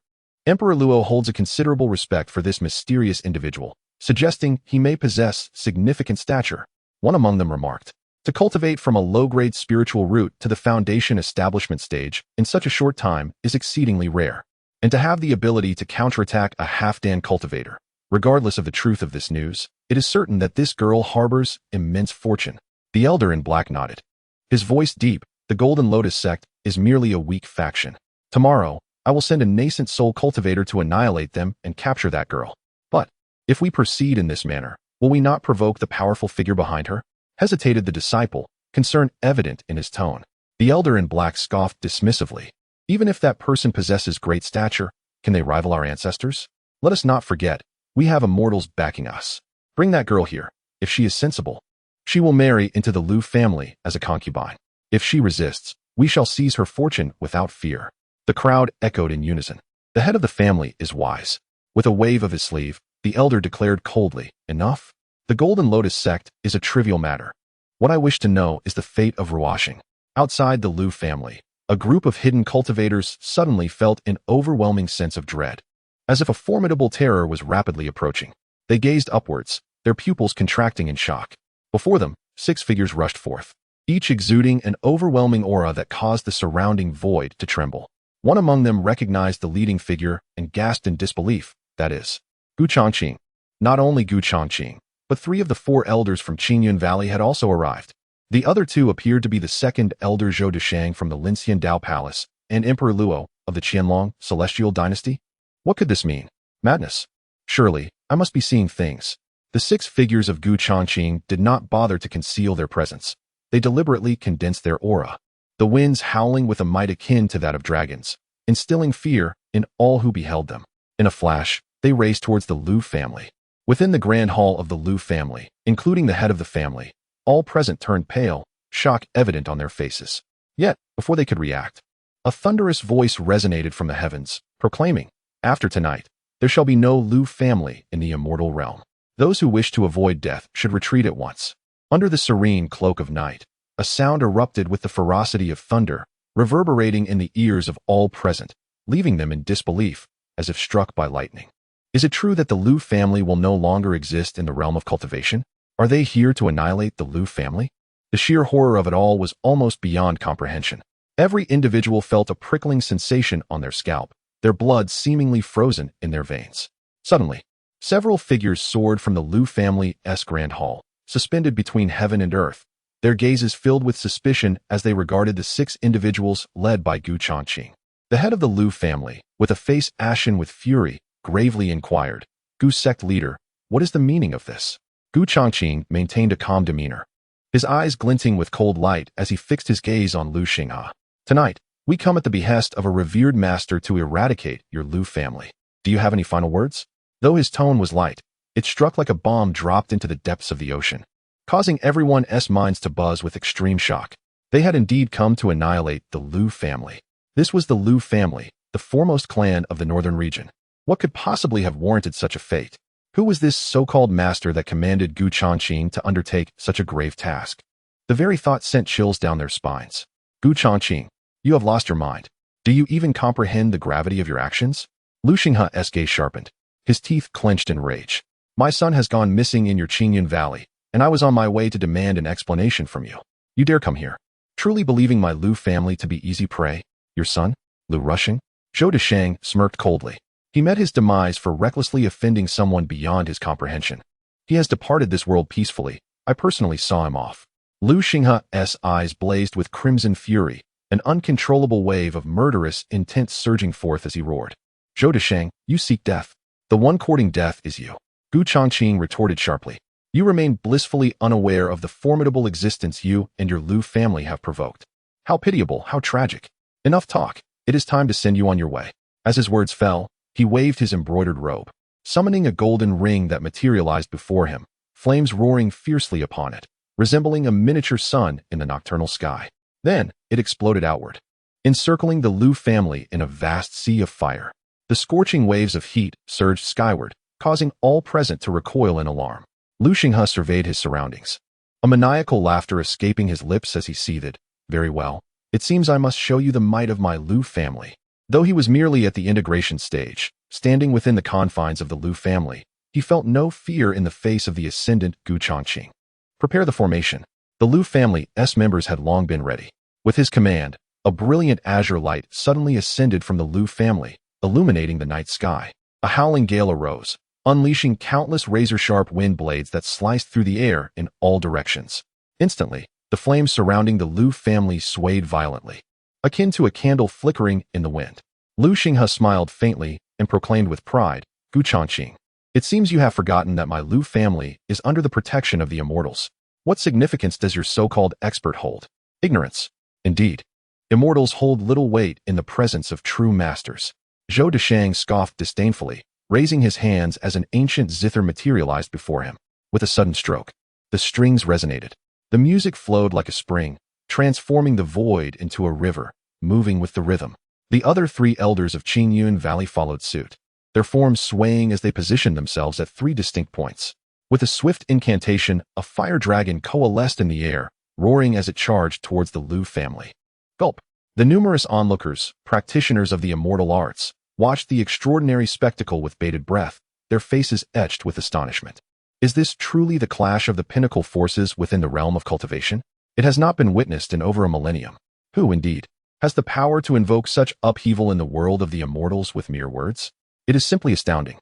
Emperor Luo holds a considerable respect for this mysterious individual, suggesting he may possess significant stature." One among them remarked, "To cultivate from a low-grade spiritual root to the foundation establishment stage in such a short time is exceedingly rare. And to have the ability to counterattack a half-dan cultivator, regardless of the truth of this news, it is certain that this girl harbors immense fortune." The elder in black nodded, his voice deep. "The Golden Lotus sect is merely a weak faction. Tomorrow, I will send a nascent soul cultivator to annihilate them and capture that girl. But if we proceed in this manner, will we not provoke the powerful figure behind her?" Hesitated the disciple, concern evident in his tone. The elder in black scoffed dismissively. "Even if that person possesses great stature, can they rival our ancestors? Let us not forget, we have immortals backing us. Bring that girl here. If she is sensible, she will marry into the Liu family as a concubine. If she resists, we shall seize her fortune without fear." The crowd echoed in unison. The head of the family is wise. With a wave of his sleeve, the elder declared coldly, "Enough. The Golden Lotus sect is a trivial matter. What I wish to know is the fate of Ruoxing." Outside the Liu family, a group of hidden cultivators suddenly felt an overwhelming sense of dread, as if a formidable terror was rapidly approaching. They gazed upwards, their pupils contracting in shock. Before them, 6 figures rushed forth, each exuding an overwhelming aura that caused the surrounding void to tremble. One among them recognized the leading figure and gasped in disbelief. That is, Gu Changqing. Not only Gu Changqing, but 3 of the 4 elders from Qingyun Valley had also arrived. The other 2 appeared to be the second elder Zhou Deshang from the Linxian Dao Palace and Emperor Luo of the Qianlong celestial dynasty. What could this mean? Madness. Surely, I must be seeing things. The 6 figures of Gu Changqing did not bother to conceal their presence. They deliberately condensed their aura, the winds howling with a might akin to that of dragons, instilling fear in all who beheld them. In a flash, they raced towards the Liu family. Within the grand hall of the Liu family, including the head of the family, all present turned pale, shock evident on their faces. Yet, before they could react, a thunderous voice resonated from the heavens, proclaiming, "After tonight, there shall be no Liu family in the immortal realm. Those who wish to avoid death should retreat at once." Under the serene cloak of night, a sound erupted with the ferocity of thunder, reverberating in the ears of all present, leaving them in disbelief, as if struck by lightning. Is it true that the Liu family will no longer exist in the realm of cultivation? Are they here to annihilate the Liu family? The sheer horror of it all was almost beyond comprehension. Every individual felt a prickling sensation on their scalp, their blood seemingly frozen in their veins. Suddenly, several figures soared from the Liu family's grand hall, suspended between heaven and earth, their gazes filled with suspicion as they regarded the 6 individuals led by Gu Changqing. The head of the Liu family, with a face ashen with fury, gravely inquired, "Gu sect leader, what is the meaning of this?" Gu Changqing maintained a calm demeanor, his eyes glinting with cold light as he fixed his gaze on Liu Xinghe. "Tonight, we come at the behest of a revered master to eradicate your Liu family. Do you have any final words?" Though his tone was light, it struck like a bomb dropped into the depths of the ocean, causing everyone's minds to buzz with extreme shock. They had indeed come to annihilate the Liu family. This was the Liu family, the foremost clan of the northern region. What could possibly have warranted such a fate? Who was this so-called master that commanded Gu Changqing to undertake such a grave task? The very thought sent chills down their spines. "Gu Changqing, you have lost your mind. Do you even comprehend the gravity of your actions?" Liu Xinghe's gaze sharpened, his teeth clenched in rage. "My son has gone missing in your Qingyun Valley, and I was on my way to demand an explanation from you. You dare come here, truly believing my Liu family to be easy prey? Your son, Liu Rushing?" Zhou Deshang smirked coldly. He met his demise for recklessly offending someone beyond his comprehension. "He has departed this world peacefully. I personally saw him off." Liu Xinghe's eyes blazed with crimson fury, an uncontrollable wave of murderous intent surging forth as he roared. "Zhou Deshang, you seek death. The one courting death is you." Gu Changqing retorted sharply. You remain blissfully unaware of the formidable existence you and your Lu family have provoked. How pitiable, how tragic. Enough talk. It is time to send you on your way. As his words fell, he waved his embroidered robe, summoning a golden ring that materialized before him, flames roaring fiercely upon it, resembling a miniature sun in the nocturnal sky. Then, it exploded outward, encircling the Lu family in a vast sea of fire. The scorching waves of heat surged skyward, causing all present to recoil in alarm. Lu Xinghe surveyed his surroundings, a maniacal laughter escaping his lips as he seethed. Very well. It seems I must show you the might of my Lu family. Though he was merely at the integration stage, standing within the confines of the Lu family, he felt no fear in the face of the ascendant Gu Chongqing. Prepare the formation. The Lu family's members had long been ready. With his command, a brilliant azure light suddenly ascended from the Lu family, illuminating the night sky. A howling gale arose, unleashing countless razor-sharp wind blades that sliced through the air in all directions. Instantly, the flames surrounding the Lu family swayed violently, akin to a candle flickering in the wind. Lu Xinghe smiled faintly and proclaimed with pride, Gu Chongqing, it seems you have forgotten that my Lu family is under the protection of the Immortals. What significance does your so-called expert hold? Ignorance. Indeed. Immortals hold little weight in the presence of true masters. Zhou Deshang scoffed disdainfully, raising his hands as an ancient zither materialized before him. With a sudden stroke, the strings resonated. The music flowed like a spring, transforming the void into a river, moving with the rhythm. The other three elders of Qingyun Valley followed suit, their forms swaying as they positioned themselves at three distinct points. With a swift incantation, a fire dragon coalesced in the air, roaring as it charged towards the Lu family. Gulp. The numerous onlookers, practitioners of the immortal arts, watched the extraordinary spectacle with bated breath, their faces etched with astonishment. Is this truly the clash of the pinnacle forces within the realm of cultivation? It has not been witnessed in over a millennium. Who, indeed, has the power to invoke such upheaval in the world of the immortals with mere words? It is simply astounding.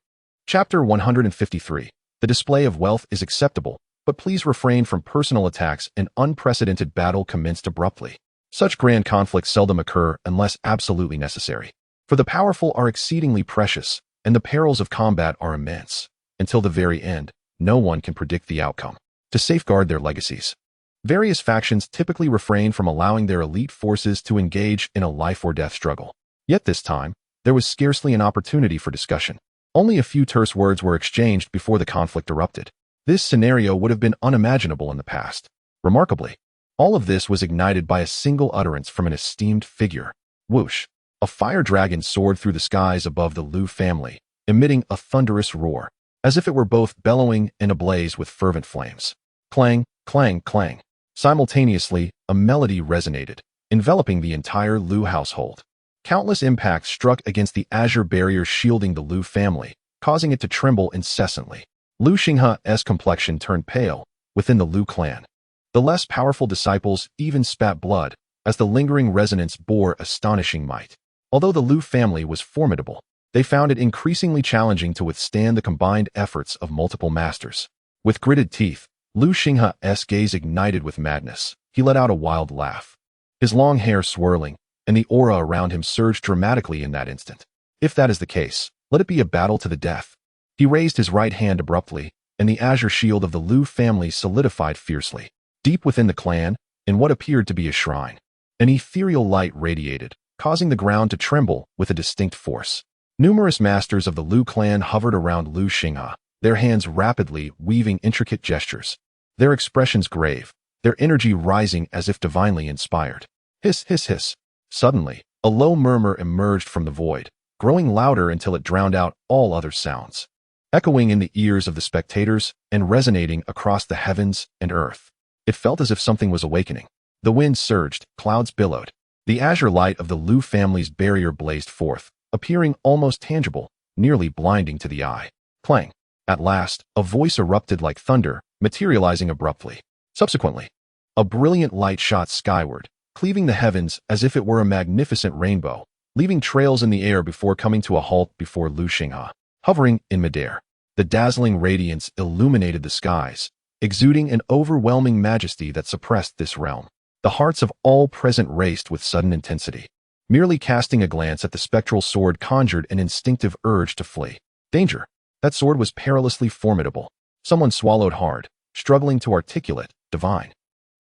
Chapter 153. The display of wealth is acceptable, but please refrain from personal attacks. An unprecedented battle commenced abruptly. Such grand conflicts seldom occur unless absolutely necessary. For the powerful are exceedingly precious, and the perils of combat are immense. Until the very end, no one can predict the outcome. To safeguard their legacies, various factions typically refrain from allowing their elite forces to engage in a life-or-death struggle. Yet this time, there was scarcely an opportunity for discussion. Only a few terse words were exchanged before the conflict erupted. This scenario would have been unimaginable in the past. Remarkably, all of this was ignited by a single utterance from an esteemed figure. Whoosh! A fire dragon soared through the skies above the Lu family, emitting a thunderous roar, as if it were both bellowing and ablaze with fervent flames. Clang, clang, clang. Simultaneously, a melody resonated, enveloping the entire Lu household. Countless impacts struck against the azure barrier shielding the Lu family, causing it to tremble incessantly. Lu Xinghe's complexion turned pale within the Lu clan. The less powerful disciples even spat blood, as the lingering resonance bore astonishing might. Although the Lu family was formidable, they found it increasingly challenging to withstand the combined efforts of multiple masters. With gritted teeth, Lu Xinghe's gaze ignited with madness. He let out a wild laugh, his long hair swirling, and the aura around him surged dramatically in that instant. If that is the case, let it be a battle to the death. He raised his right hand abruptly, and the azure shield of the Lu family solidified fiercely. Deep within the clan, in what appeared to be a shrine, an ethereal light radiated, causing the ground to tremble with a distinct force. Numerous masters of the Lu clan hovered around Lu Xinghe, their hands rapidly weaving intricate gestures, their expressions grave, their energy rising as if divinely inspired. Hiss, hiss, hiss. Suddenly, a low murmur emerged from the void, growing louder until it drowned out all other sounds, echoing in the ears of the spectators and resonating across the heavens and earth. It felt as if something was awakening. The wind surged, clouds billowed. The azure light of the Lu family's barrier blazed forth, appearing almost tangible, nearly blinding to the eye. Clang. At last, a voice erupted like thunder, materializing abruptly. Subsequently, a brilliant light shot skyward, cleaving the heavens as if it were a magnificent rainbow, leaving trails in the air before coming to a halt before Lu Xinghe. Hovering in midair, the dazzling radiance illuminated the skies, exuding an overwhelming majesty that suppressed this realm. The hearts of all present raced with sudden intensity. Merely casting a glance at the spectral sword conjured an instinctive urge to flee. Danger! That sword was perilously formidable. Someone swallowed hard, struggling to articulate, divine.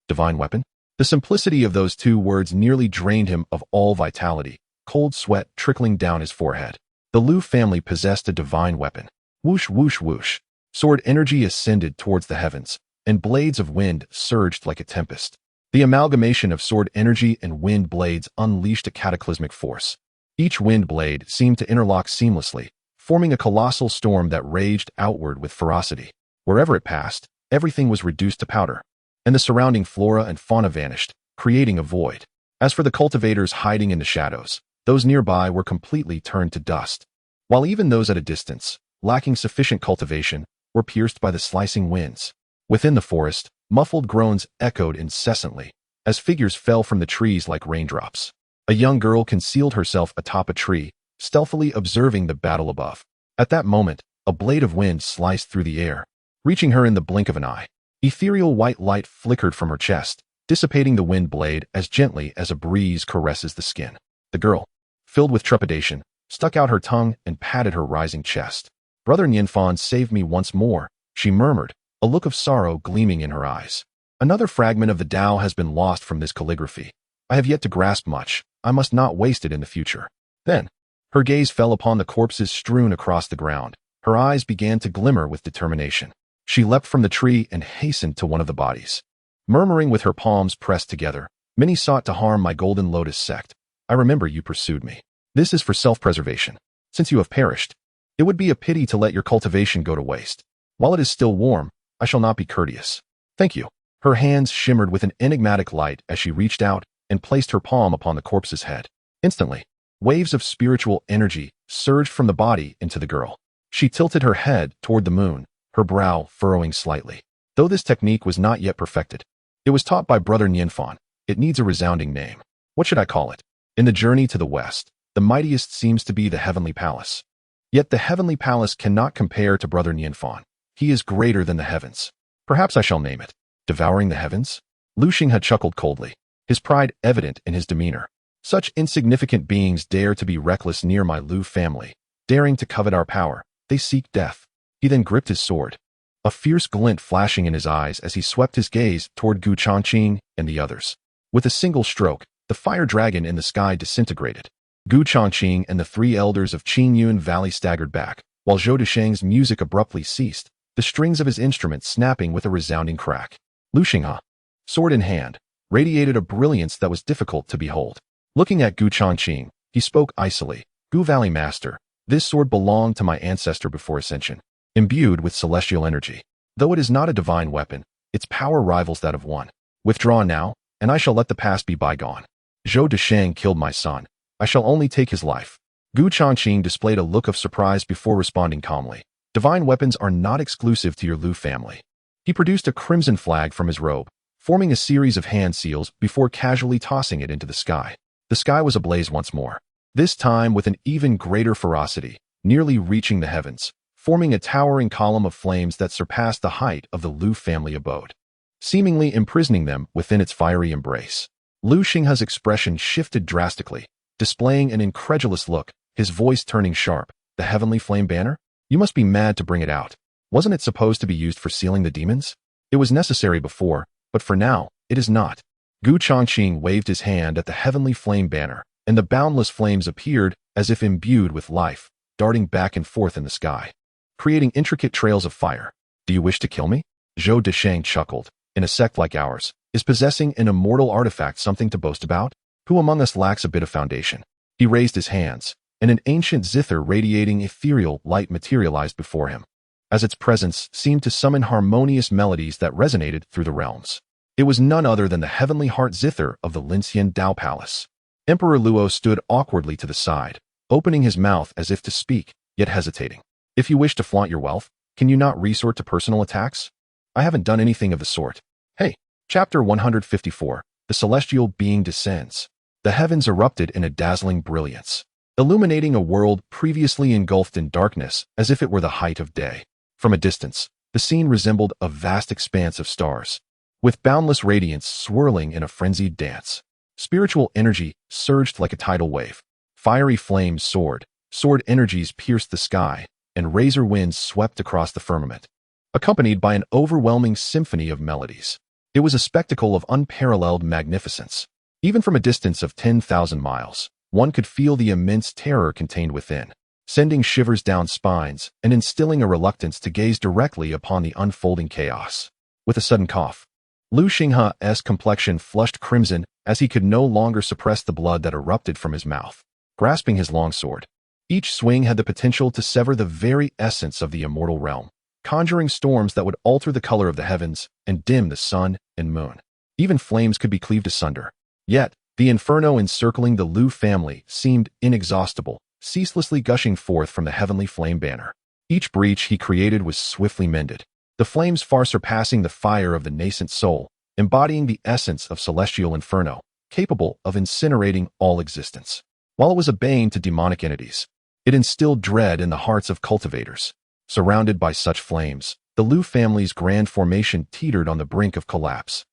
Divine weapon? The simplicity of those two words nearly drained him of all vitality, cold sweat trickling down his forehead. The Liu family possessed a divine weapon. Whoosh, whoosh, whoosh. Sword energy ascended towards the heavens, and blades of wind surged like a tempest. The amalgamation of sword energy and wind blades unleashed a cataclysmic force. Each wind blade seemed to interlock seamlessly, forming a colossal storm that raged outward with ferocity. Wherever it passed, everything was reduced to powder, and the surrounding flora and fauna vanished, creating a void. As for the cultivators hiding in the shadows, those nearby were completely turned to dust, while even those at a distance, lacking sufficient cultivation, were pierced by the slicing winds. Within the forest, muffled groans echoed incessantly, as figures fell from the trees like raindrops. A young girl concealed herself atop a tree, stealthily observing the battle above. At that moment, a blade of wind sliced through the air, reaching her in the blink of an eye. Ethereal white light flickered from her chest, dissipating the wind blade as gently as a breeze caresses the skin. The girl, filled with trepidation, stuck out her tongue and patted her rising chest. "Brother Nianfan saved me once more," she murmured, a look of sorrow gleaming in her eyes. "Another fragment of the Tao has been lost from this calligraphy. I have yet to grasp much. I must not waste it in the future." Then, her gaze fell upon the corpses strewn across the ground. Her eyes began to glimmer with determination. She leapt from the tree and hastened to one of the bodies. Murmuring with her palms pressed together, "Many sought to harm my golden lotus sect. I remember you pursued me. This is for self-preservation. Since you have perished, it would be a pity to let your cultivation go to waste. While it is still warm, I shall not be courteous. Thank you." Her hands shimmered with an enigmatic light as she reached out and placed her palm upon the corpse's head. Instantly, waves of spiritual energy surged from the body into the girl. She tilted her head toward the moon, her brow furrowing slightly. Though this technique was not yet perfected, it was taught by Brother Nianfan. It needs a resounding name. What should I call it? In the journey to the west, the mightiest seems to be the Heavenly Palace. Yet the Heavenly Palace cannot compare to Brother Nianfan. He is greater than the heavens. Perhaps I shall name it Devouring the Heavens? Lu Xing had chuckled coldly, his pride evident in his demeanor. Such insignificant beings dare to be reckless near my Liu family, daring to covet our power. They seek death. He then gripped his sword, a fierce glint flashing in his eyes as he swept his gaze toward Gu Changqing and the others. With a single stroke, the fire dragon in the sky disintegrated. Gu Changqing and the three elders of Qingyun Valley staggered back, while Zhou Desheng's music abruptly ceased, the strings of his instrument snapping with a resounding crack. Lu Xinghe, sword in hand, radiated a brilliance that was difficult to behold. Looking at Gu Changqing, he spoke icily. "Gu Valley Master, this sword belonged to my ancestor before ascension, imbued with celestial energy. Though it is not a divine weapon, its power rivals that of one. Withdraw now, and I shall let the past be bygone. Zhou Desheng killed my son. I shall only take his life." Gu Changqing displayed a look of surprise before responding calmly. "Divine weapons are not exclusive to your Liu family." He produced a crimson flag from his robe, forming a series of hand seals before casually tossing it into the sky. The sky was ablaze once more, this time with an even greater ferocity, nearly reaching the heavens, forming a towering column of flames that surpassed the height of the Liu family abode, seemingly imprisoning them within its fiery embrace. Lu Xinghe's expression shifted drastically, displaying an incredulous look, his voice turning sharp. "The heavenly flame banner? You must be mad to bring it out. Wasn't it supposed to be used for sealing the demons? It was necessary before, but for now, it is not." Gu Changqing waved his hand at the heavenly flame banner, and the boundless flames appeared as if imbued with life, darting back and forth in the sky, creating intricate trails of fire. "Do you wish to kill me?" Zhou Desheng chuckled. "In a sect like ours, is possessing an immortal artifact something to boast about? Who among us lacks a bit of foundation?" He raised his hands, and an ancient zither radiating ethereal light materialized before him, as its presence seemed to summon harmonious melodies that resonated through the realms. It was none other than the heavenly heart zither of the Linxian Dao Palace. Emperor Luo stood awkwardly to the side, opening his mouth as if to speak, yet hesitating. "If you wish to flaunt your wealth, can you not resort to personal attacks? I haven't done anything of the sort." Hey, Chapter 154, The Celestial Being Descends. The heavens erupted in a dazzling brilliance, illuminating a world previously engulfed in darkness as if it were the height of day. From a distance, the scene resembled a vast expanse of stars, with boundless radiance swirling in a frenzied dance. Spiritual energy surged like a tidal wave. Fiery flames soared, sword energies pierced the sky, and razor winds swept across the firmament. accompanied by an overwhelming symphony of melodies. It was a spectacle of unparalleled magnificence. Even from a distance of 10,000 miles, one could feel the immense terror contained within, sending shivers down spines and instilling a reluctance to gaze directly upon the unfolding chaos. With a sudden cough, Lu Xinghe's complexion flushed crimson as he could no longer suppress the blood that erupted from his mouth. Grasping his longsword, each swing had the potential to sever the very essence of the immortal realm, conjuring storms that would alter the color of the heavens and dim the sun and moon. Even flames could be cleaved asunder. Yet, the inferno encircling the Lu family seemed inexhaustible, ceaselessly gushing forth from the heavenly flame banner. Each breach he created was swiftly mended, the flames far surpassing the fire of the nascent soul, embodying the essence of celestial inferno, capable of incinerating all existence. While it was a bane to demonic entities, it instilled dread in the hearts of cultivators. Surrounded by such flames, the Lu family's grand formation teetered on the brink of collapse.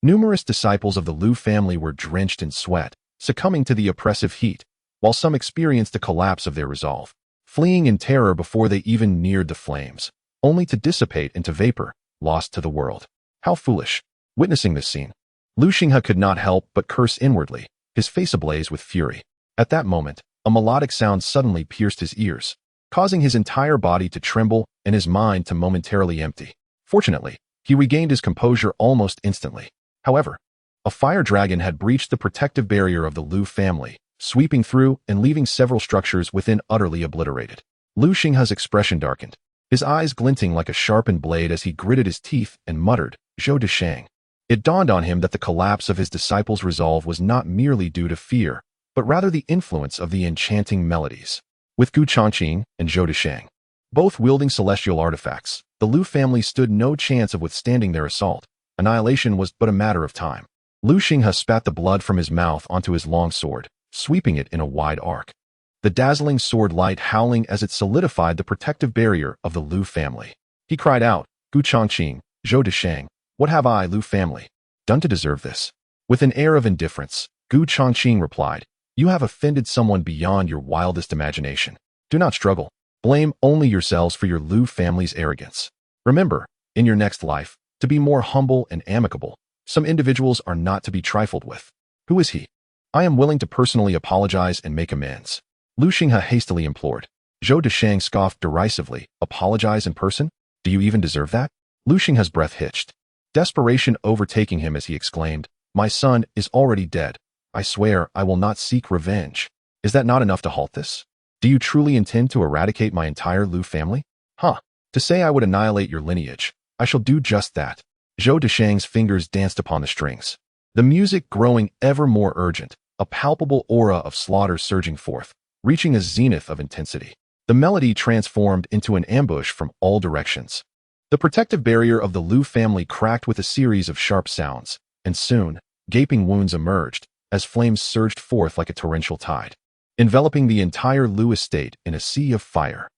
Numerous disciples of the Lu family were drenched in sweat, succumbing to the oppressive heat, while some experienced a collapse of their resolve, fleeing in terror before they even neared the flames, only to dissipate into vapor, lost to the world. How foolish! Witnessing this scene, Lu Xinghe could not help but curse inwardly, his face ablaze with fury. At that moment, a melodic sound suddenly pierced his ears, causing his entire body to tremble and his mind to momentarily empty. Fortunately, he regained his composure almost instantly. However, a fire dragon had breached the protective barrier of the Lu family, sweeping through and leaving several structures within utterly obliterated. Lu Xinghe's expression darkened, his eyes glinting like a sharpened blade as he gritted his teeth and muttered, "Zhou Deshang." It dawned on him that the collapse of his disciples' resolve was not merely due to fear, but rather the influence of the enchanting melodies. With Gu Changqing and Zhou Deshang, both wielding celestial artifacts, the Lu family stood no chance of withstanding their assault. Annihilation was but a matter of time. Lu Xinghe spat the blood from his mouth onto his long sword, sweeping it in a wide arc. The dazzling sword light howling as it solidified the protective barrier of the Lu family. He cried out, "Gu Changqing, Zhou Deshang, what have I, Lu family, done to deserve this?" With an air of indifference, Gu Changqing replied, "You have offended someone beyond your wildest imagination. Do not struggle. Blame only yourselves for your Lu family's arrogance. Remember, in your next life, to be more humble and amicable. Some individuals are not to be trifled with. Who is he? I am willing to personally apologize and make amends." Lu Xinghe hastily implored. Zhou Deshang scoffed derisively. "Apologize in person? Do you even deserve that?" Lu Xinghe's breath hitched, desperation overtaking him as he exclaimed, "My son is already dead. I swear I will not seek revenge. Is that not enough to halt this? Do you truly intend to eradicate my entire Lu family? Huh. To say I would annihilate your lineage, I shall do just that." Zhou Deshang's fingers danced upon the strings, the music growing ever more urgent, a palpable aura of slaughter surging forth, reaching a zenith of intensity. The melody transformed into an ambush from all directions. The protective barrier of the Lu family cracked with a series of sharp sounds, and soon, gaping wounds emerged, as flames surged forth like a torrential tide, enveloping the entire Lu estate in a sea of fire.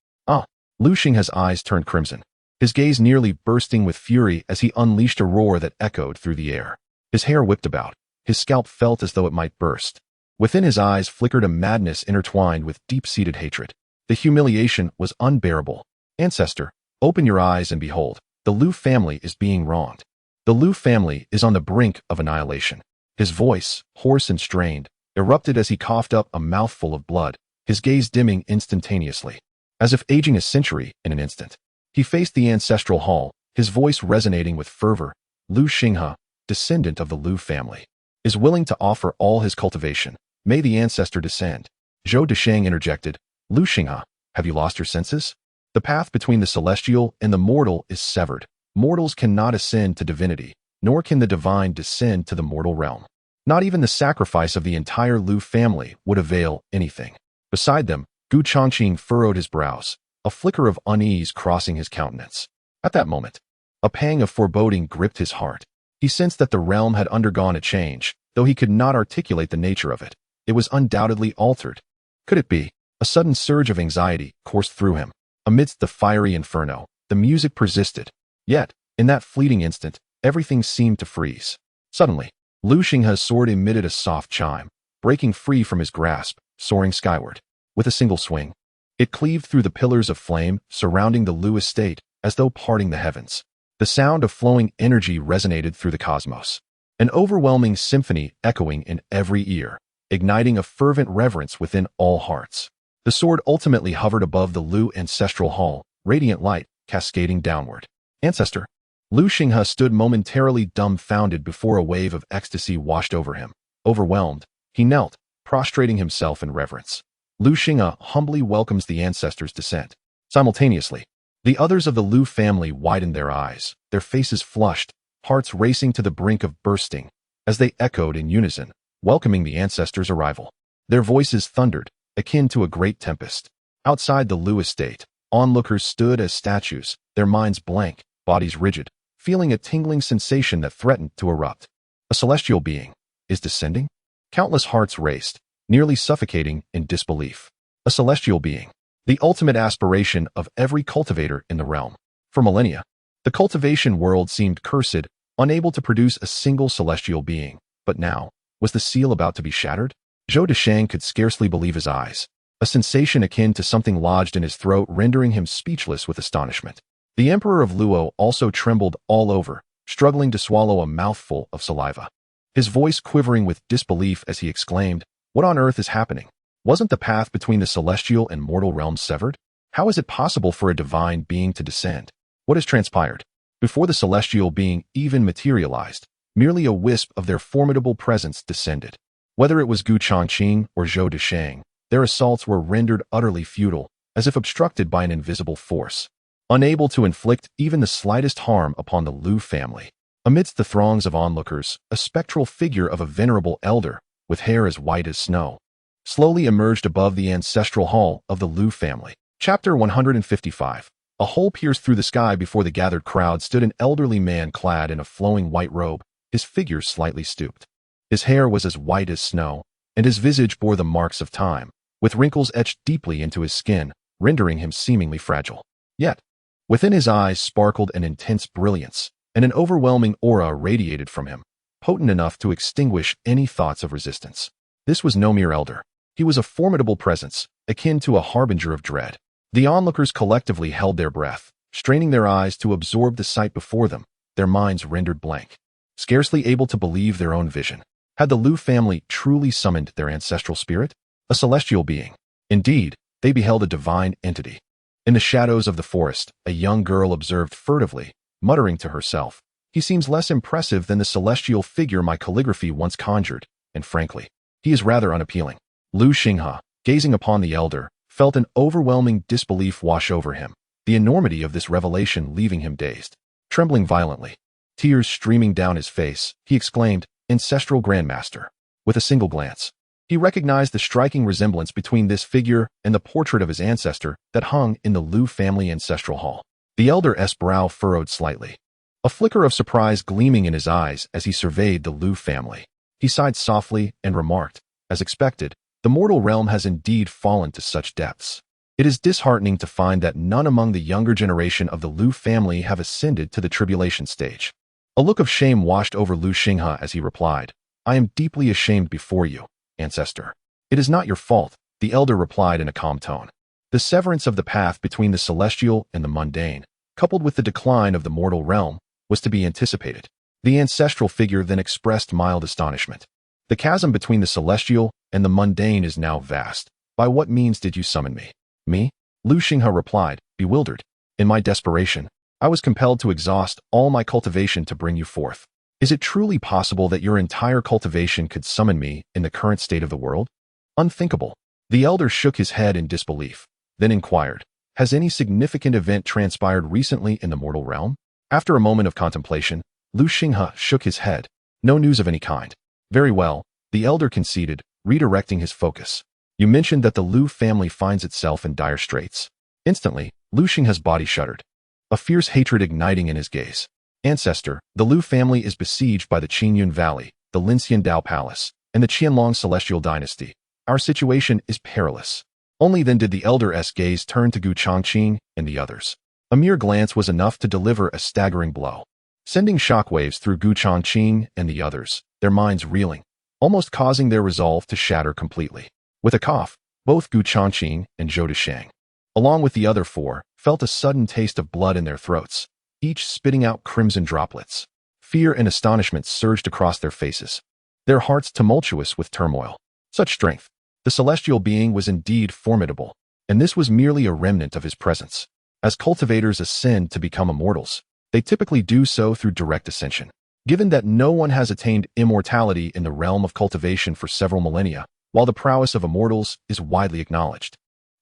Lu Xinghe's eyes turned crimson, his gaze nearly bursting with fury as he unleashed a roar that echoed through the air. His hair whipped about, his scalp felt as though it might burst. Within his eyes flickered a madness intertwined with deep-seated hatred. The humiliation was unbearable. "Ancestor, open your eyes and behold, the Lu family is being wronged. The Lu family is on the brink of annihilation." His voice, hoarse and strained, erupted as he coughed up a mouthful of blood, his gaze dimming instantaneously, as if aging a century in an instant. He faced the ancestral hall, his voice resonating with fervor. "Lu Xinghe, descendant of the Lu family, is willing to offer all his cultivation. May the ancestor descend." Zhou Deshang interjected, "Lu Xinghe, have you lost your senses? The path between the celestial and the mortal is severed. Mortals cannot ascend to divinity, nor can the divine descend to the mortal realm. Not even the sacrifice of the entire Lu family would avail anything." Beside them, Gu Changqing furrowed his brows, a flicker of unease crossing his countenance. At that moment, a pang of foreboding gripped his heart. He sensed that the realm had undergone a change, though he could not articulate the nature of it. It was undoubtedly altered. Could it be? A sudden surge of anxiety coursed through him. Amidst the fiery inferno, the music persisted. Yet, in that fleeting instant, everything seemed to freeze. Suddenly, Lu Xinghe's sword emitted a soft chime, breaking free from his grasp, soaring skyward. With a single swing, it cleaved through the pillars of flame surrounding the Lu estate as though parting the heavens. The sound of flowing energy resonated through the cosmos, an overwhelming symphony echoing in every ear, igniting a fervent reverence within all hearts. The sword ultimately hovered above the Lu ancestral hall, radiant light cascading downward. Ancestor. Lu Xinghe stood momentarily dumbfounded before a wave of ecstasy washed over him. Overwhelmed, he knelt, prostrating himself in reverence. Lu Xinghe humbly welcomes the ancestor's descent. Simultaneously, the others of the Lu family widened their eyes, their faces flushed, hearts racing to the brink of bursting, as they echoed in unison, welcoming the ancestor's arrival. Their voices thundered, akin to a great tempest. Outside the Lu estate, onlookers stood as statues, their minds blank, bodies rigid, feeling a tingling sensation that threatened to erupt. A celestial being is descending? Countless hearts raced, nearly suffocating in disbelief. A celestial being, the ultimate aspiration of every cultivator in the realm. For millennia, the cultivation world seemed cursed, unable to produce a single celestial being. But now, was the seal about to be shattered? Zhou Deshang could scarcely believe his eyes. A sensation akin to something lodged in his throat, rendering him speechless with astonishment. The Emperor of Luo also trembled all over, struggling to swallow a mouthful of saliva. His voice quivering with disbelief as he exclaimed, "What on earth is happening? Wasn't the path between the celestial and mortal realms severed? How is it possible for a divine being to descend? What has transpired?" Before the celestial being even materialized, merely a wisp of their formidable presence descended. Whether it was Gu Changqing or Zhou Deshang, their assaults were rendered utterly futile, as if obstructed by an invisible force, unable to inflict even the slightest harm upon the Lu family. Amidst the throngs of onlookers, a spectral figure of a venerable elder, with hair as white as snow, slowly emerged above the ancestral hall of the Lu family. Chapter 155. A hole pierced through the sky. Before the gathered crowd stood an elderly man clad in a flowing white robe, his figure slightly stooped. His hair was as white as snow, and his visage bore the marks of time, with wrinkles etched deeply into his skin, rendering him seemingly fragile. Yet, within his eyes sparkled an intense brilliance, and an overwhelming aura radiated from him, potent enough to extinguish any thoughts of resistance. This was no mere elder. He was a formidable presence, akin to a harbinger of dread. The onlookers collectively held their breath, straining their eyes to absorb the sight before them, their minds rendered blank, scarcely able to believe their own vision. Had the Lu family truly summoned their ancestral spirit? A celestial being. Indeed, they beheld a divine entity. In the shadows of the forest, a young girl observed furtively, muttering to herself, "He seems less impressive than the celestial figure my calligraphy once conjured, and frankly, he is rather unappealing." Lu Xinghe, gazing upon the elder, felt an overwhelming disbelief wash over him, the enormity of this revelation leaving him dazed. Trembling violently, tears streaming down his face, he exclaimed, "Ancestral Grandmaster." With a single glance, he recognized the striking resemblance between this figure and the portrait of his ancestor that hung in the Lu family ancestral hall. The elder's brow furrowed slightly, a flicker of surprise gleaming in his eyes as he surveyed the Lu family. He sighed softly and remarked, "As expected, the mortal realm has indeed fallen to such depths. It is disheartening to find that none among the younger generation of the Lu family have ascended to the tribulation stage." A look of shame washed over Lu Xinghe as he replied, "I am deeply ashamed before you, ancestor." "It is not your fault," the elder replied in a calm tone. The severance of the path between the celestial and the mundane, coupled with the decline of the mortal realm, was to be anticipated. The ancestral figure then expressed mild astonishment. "The chasm between the celestial and the mundane is now vast. By what means did you summon me?" "Me?" Lu Xinghe replied, bewildered. "In my desperation, I was compelled to exhaust all my cultivation to bring you forth. Is it truly possible that your entire cultivation could summon me in the current state of the world? Unthinkable." The elder shook his head in disbelief, then inquired, "Has any significant event transpired recently in the mortal realm?" After a moment of contemplation, Lu Xinghe shook his head. "No news of any kind." "Very well," the elder conceded, redirecting his focus. "You mentioned that the Lu family finds itself in dire straits." Instantly, Lu Xinghe's body shuddered, a fierce hatred igniting in his gaze. "Ancestor, the Lu family is besieged by the Qingyun Valley, the Linxian Dao Palace, and the Qianlong Celestial Dynasty. Our situation is perilous." Only then did the elder's gaze turn to Gu Changqing and the others. A mere glance was enough to deliver a staggering blow, sending shockwaves through Gu Changqing and the others, their minds reeling, almost causing their resolve to shatter completely. With a cough, both Gu Changqing and Zhou Deshang along with the other four, felt a sudden taste of blood in their throats, each spitting out crimson droplets. Fear and astonishment surged across their faces, their hearts tumultuous with turmoil. Such strength! The celestial being was indeed formidable, and this was merely a remnant of his presence. As cultivators ascend to become immortals, they typically do so through direct ascension. Given that no one has attained immortality in the realm of cultivation for several millennia, while the prowess of immortals is widely acknowledged,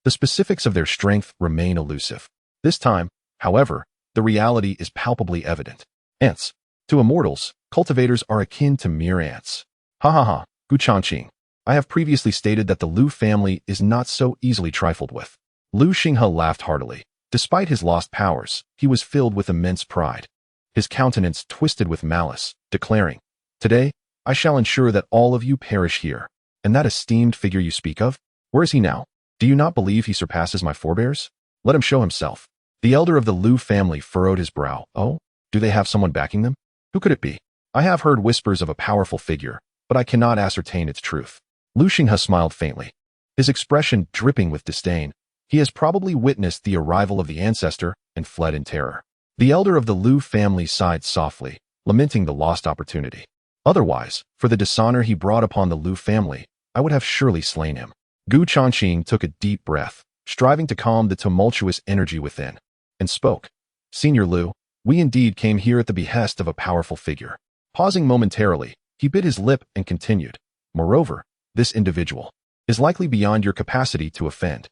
the specifics of their strength remain elusive. This time, however, the reality is palpably evident. Ants. To immortals, cultivators are akin to mere ants. Ha ha ha, Gu Changqing. I have previously stated that the Lu family is not so easily trifled with. Lu Xinghe laughed heartily. Despite his lost powers, he was filled with immense pride. His countenance twisted with malice, declaring, "Today, I shall ensure that all of you perish here. And that esteemed figure you speak of? Where is he now? Do you not believe he surpasses my forebears? Let him show himself." The elder of the Lu family furrowed his brow. Oh, do they have someone backing them? Who could it be? I have heard whispers of a powerful figure, but I cannot ascertain its truth. Lu Xinghe smiled faintly, his expression dripping with disdain. He has probably witnessed the arrival of the ancestor and fled in terror. The elder of the Lu family sighed softly, lamenting the lost opportunity. Otherwise, for the dishonor he brought upon the Lu family, I would have surely slain him. Gu Changqing took a deep breath, striving to calm the tumultuous energy within, and spoke. "Senior Lu, we indeed came here at the behest of a powerful figure." Pausing momentarily, he bit his lip and continued. "Moreover, this individual is likely beyond your capacity to offend."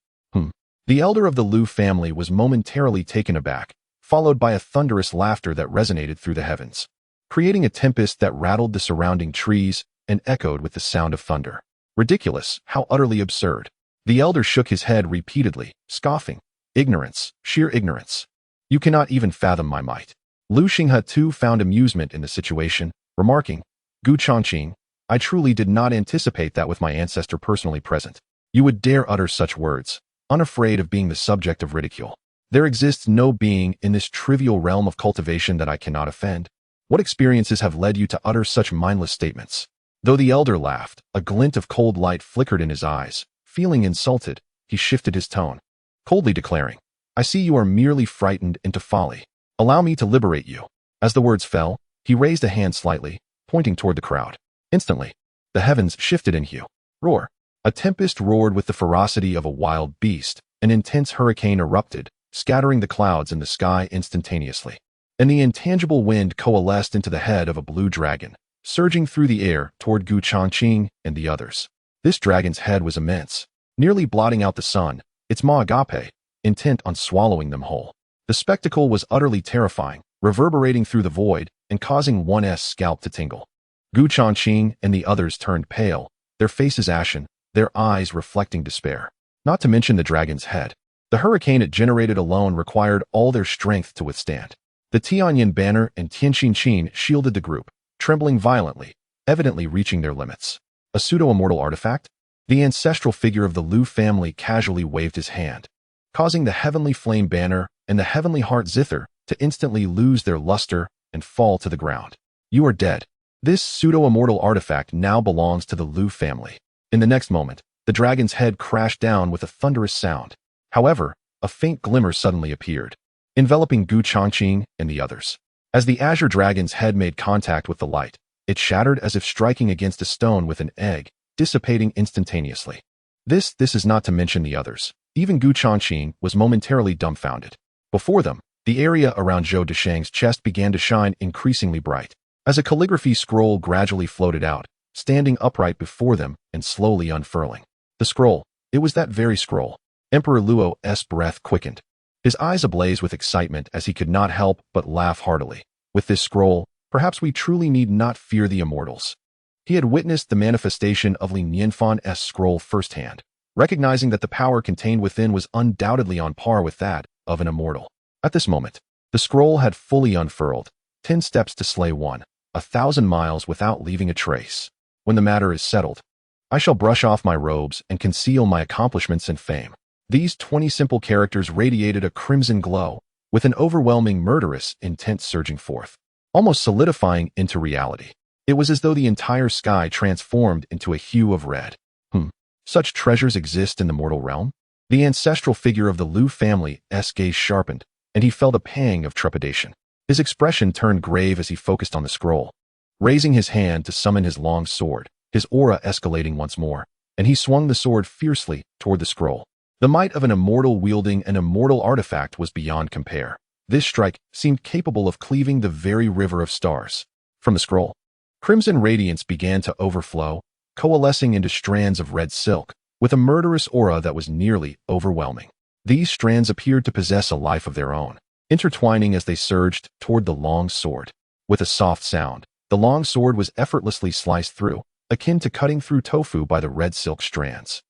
The elder of the Lu family was momentarily taken aback, followed by a thunderous laughter that resonated through the heavens, creating a tempest that rattled the surrounding trees and echoed with the sound of thunder. Ridiculous, how utterly absurd. The elder shook his head repeatedly, scoffing. "Ignorance, sheer ignorance. You cannot even fathom my might." Lu Xinghe too found amusement in the situation, remarking, "Gu Changqing, I truly did not anticipate that with my ancestor personally present, you would dare utter such words, unafraid of being the subject of ridicule. There exists no being in this trivial realm of cultivation that I cannot offend. What experiences have led you to utter such mindless statements?" Though the elder laughed, a glint of cold light flickered in his eyes. Feeling insulted, he shifted his tone, coldly declaring, "I see you are merely frightened into folly. Allow me to liberate you." As the words fell, he raised a hand slightly, pointing toward the crowd. Instantly, the heavens shifted in hue. Roar. A tempest roared with the ferocity of a wild beast. An intense hurricane erupted, scattering the clouds in the sky instantaneously. And the intangible wind coalesced into the head of a blue dragon, surging through the air toward Gu Changqing and the others. This dragon's head was immense, nearly blotting out the sun, its maw agape, intent on swallowing them whole. The spectacle was utterly terrifying, reverberating through the void and causing one's scalp to tingle. Gu Changqing and the others turned pale, their faces ashen, their eyes reflecting despair. Not to mention the dragon's head. The hurricane it generated alone required all their strength to withstand. The Tianyan banner and Tianxin Qin shielded the group, trembling violently, evidently reaching their limits. A pseudo-immortal artifact? The ancestral figure of the Lu family casually waved his hand, causing the heavenly flame banner and the heavenly heart zither to instantly lose their luster and fall to the ground. "You are dead. This pseudo-immortal artifact now belongs to the Lu family." In the next moment, the dragon's head crashed down with a thunderous sound. However, a faint glimmer suddenly appeared, enveloping Gu Changqing and the others. As the azure dragon's head made contact with the light, it shattered as if striking against a stone with an egg, dissipating instantaneously. This is not to mention the others. Even Gu Changqing was momentarily dumbfounded. Before them, the area around Zhou Desheng's chest began to shine increasingly bright, as a calligraphy scroll gradually floated out, standing upright before them and slowly unfurling. The scroll, it was that very scroll. Emperor Luo's breath quickened, his eyes ablaze with excitement as he could not help but laugh heartily. With this scroll, perhaps we truly need not fear the immortals. He had witnessed the manifestation of Li Nianfan's scroll firsthand, recognizing that the power contained within was undoubtedly on par with that of an immortal. At this moment, the scroll had fully unfurled, 10 steps to slay one, 1,000 miles without leaving a trace. When the matter is settled, I shall brush off my robes and conceal my accomplishments and fame. These 20 simple characters radiated a crimson glow, with an overwhelming murderous intent surging forth, almost solidifying into reality. It was as though the entire sky transformed into a hue of red. Such treasures exist in the mortal realm? The ancestral figure of the Liu family's gaze sharpened, and he felt a pang of trepidation. His expression turned grave as he focused on the scroll. Raising his hand to summon his long sword, his aura escalating once more, and he swung the sword fiercely toward the scroll. The might of an immortal wielding an immortal artifact was beyond compare. This strike seemed capable of cleaving the very river of stars. From the scroll, crimson radiance began to overflow, coalescing into strands of red silk, with a murderous aura that was nearly overwhelming. These strands appeared to possess a life of their own, intertwining as they surged toward the long sword. With a soft sound, the long sword was effortlessly sliced through, akin to cutting through tofu by the red silk strands.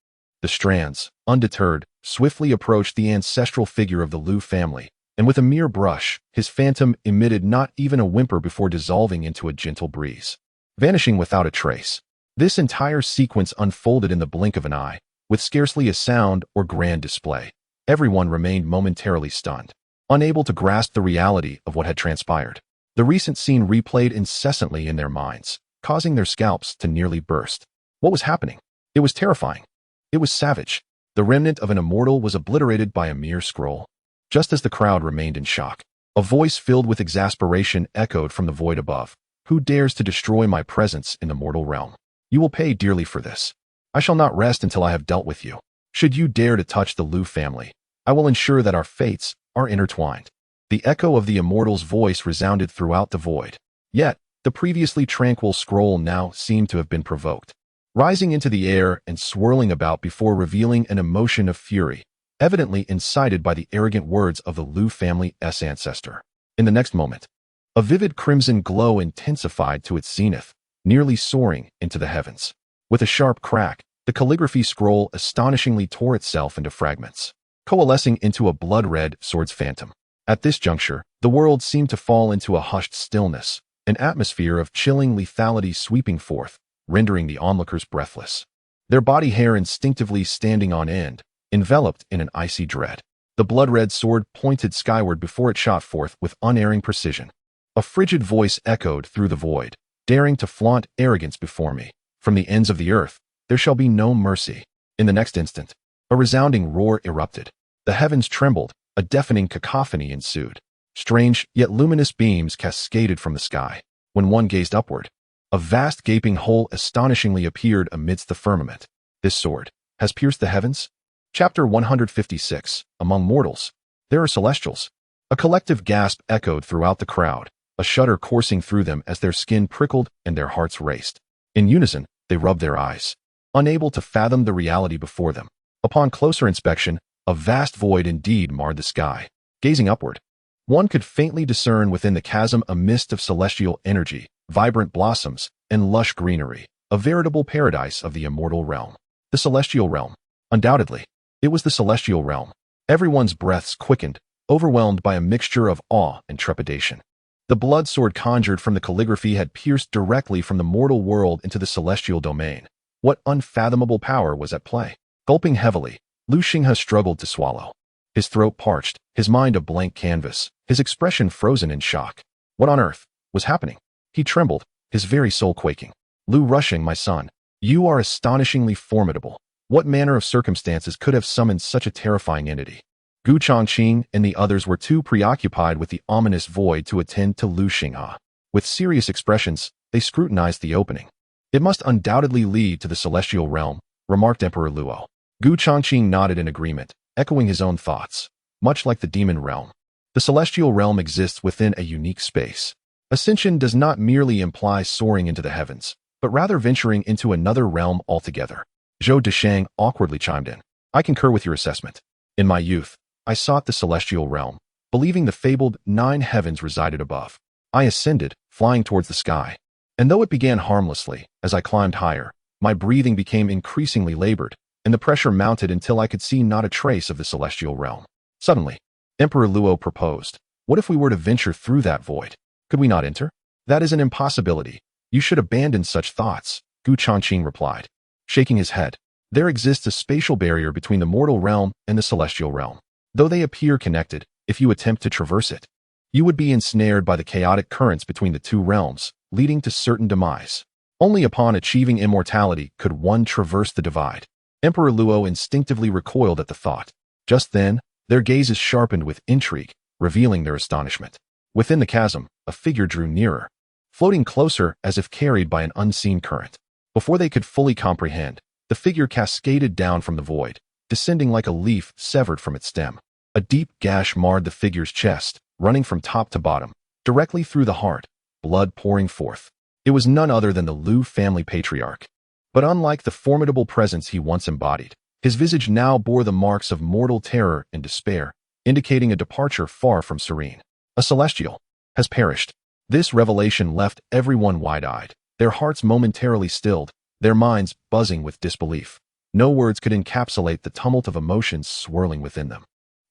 The strands, undeterred, swiftly approached the ancestral figure of the Liu family, and with a mere brush, his phantom emitted not even a whimper before dissolving into a gentle breeze, vanishing without a trace. This entire sequence unfolded in the blink of an eye, with scarcely a sound or grand display. Everyone remained momentarily stunned, unable to grasp the reality of what had transpired. The recent scene replayed incessantly in their minds, causing their scalps to nearly burst. What was happening? It was terrifying. It was savage. The remnant of an immortal was obliterated by a mere scroll. Just as the crowd remained in shock, a voice filled with exasperation echoed from the void above. Who dares to destroy my presence in the mortal realm? You will pay dearly for this. I shall not rest until I have dealt with you. Should you dare to touch the Liu family, I will ensure that our fates are intertwined. The echo of the immortal's voice resounded throughout the void. Yet, the previously tranquil scroll now seemed to have been provoked, rising into the air and swirling about before revealing an emotion of fury, evidently incited by the arrogant words of the Liu family's ancestor. In the next moment, a vivid crimson glow intensified to its zenith, nearly soaring into the heavens. With a sharp crack, the calligraphy scroll astonishingly tore itself into fragments, coalescing into a blood-red sword's phantom. At this juncture, the world seemed to fall into a hushed stillness, an atmosphere of chilling lethality sweeping forth, rendering the onlookers breathless. Their body hair instinctively standing on end, enveloped in an icy dread. The blood-red sword pointed skyward before it shot forth with unerring precision. A frigid voice echoed through the void, daring to flaunt arrogance before me. From the ends of the earth, there shall be no mercy. In the next instant, a resounding roar erupted. The heavens trembled, a deafening cacophony ensued. Strange yet luminous beams cascaded from the sky. When one gazed upward, a vast gaping hole astonishingly appeared amidst the firmament. This sword has pierced the heavens? Chapter 156. Among mortals, there are celestials. A collective gasp echoed throughout the crowd, a shudder coursing through them as their skin prickled and their hearts raced. In unison, they rubbed their eyes, unable to fathom the reality before them. Upon closer inspection, a vast void indeed marred the sky. Gazing upward, one could faintly discern within the chasm a mist of celestial energy, vibrant blossoms, and lush greenery, a veritable paradise of the immortal realm. The celestial realm. Undoubtedly, it was the celestial realm. Everyone's breaths quickened, overwhelmed by a mixture of awe and trepidation. The blood sword conjured from the calligraphy had pierced directly from the mortal world into the celestial domain. What unfathomable power was at play? Gulping heavily, Liu Xinghe struggled to swallow. His throat parched, his mind a blank canvas, his expression frozen in shock. What on earth was happening? He trembled, his very soul quaking. Liu Rushing, my son, you are astonishingly formidable. What manner of circumstances could have summoned such a terrifying entity? Gu Chongqing and the others were too preoccupied with the ominous void to attend to Liu Xinghe. With serious expressions, they scrutinized the opening. It must undoubtedly lead to the celestial realm, remarked Emperor Luo. Gu Chongqing nodded in agreement, echoing his own thoughts. Much like the demon realm, the celestial realm exists within a unique space. Ascension does not merely imply soaring into the heavens, but rather venturing into another realm altogether. Zhou Deshang awkwardly chimed in. I concur with your assessment. In my youth, I sought the celestial realm, believing the fabled 9 heavens resided above. I ascended, flying towards the sky. And though it began harmlessly, as I climbed higher, my breathing became increasingly labored, and the pressure mounted until I could see not a trace of the celestial realm. Suddenly, Emperor Luo proposed, what if we were to venture through that void? Could we not enter? That is an impossibility. You should abandon such thoughts, Gu Chongqing replied, shaking his head. There exists a spatial barrier between the mortal realm and the celestial realm. Though they appear connected, if you attempt to traverse it, you would be ensnared by the chaotic currents between the two realms, leading to certain demise. Only upon achieving immortality could one traverse the divide. Emperor Luo instinctively recoiled at the thought. Just then, their gazes sharpened with intrigue, revealing their astonishment. Within the chasm, a figure drew nearer, floating closer as if carried by an unseen current. Before they could fully comprehend, the figure cascaded down from the void, descending like a leaf severed from its stem. A deep gash marred the figure's chest, running from top to bottom, directly through the heart, blood pouring forth. It was none other than the Lu family patriarch. But unlike the formidable presence he once embodied, his visage now bore the marks of mortal terror and despair, indicating a departure far from serene. A celestial has perished. This revelation left everyone wide-eyed, their hearts momentarily stilled, their minds buzzing with disbelief. No words could encapsulate the tumult of emotions swirling within them.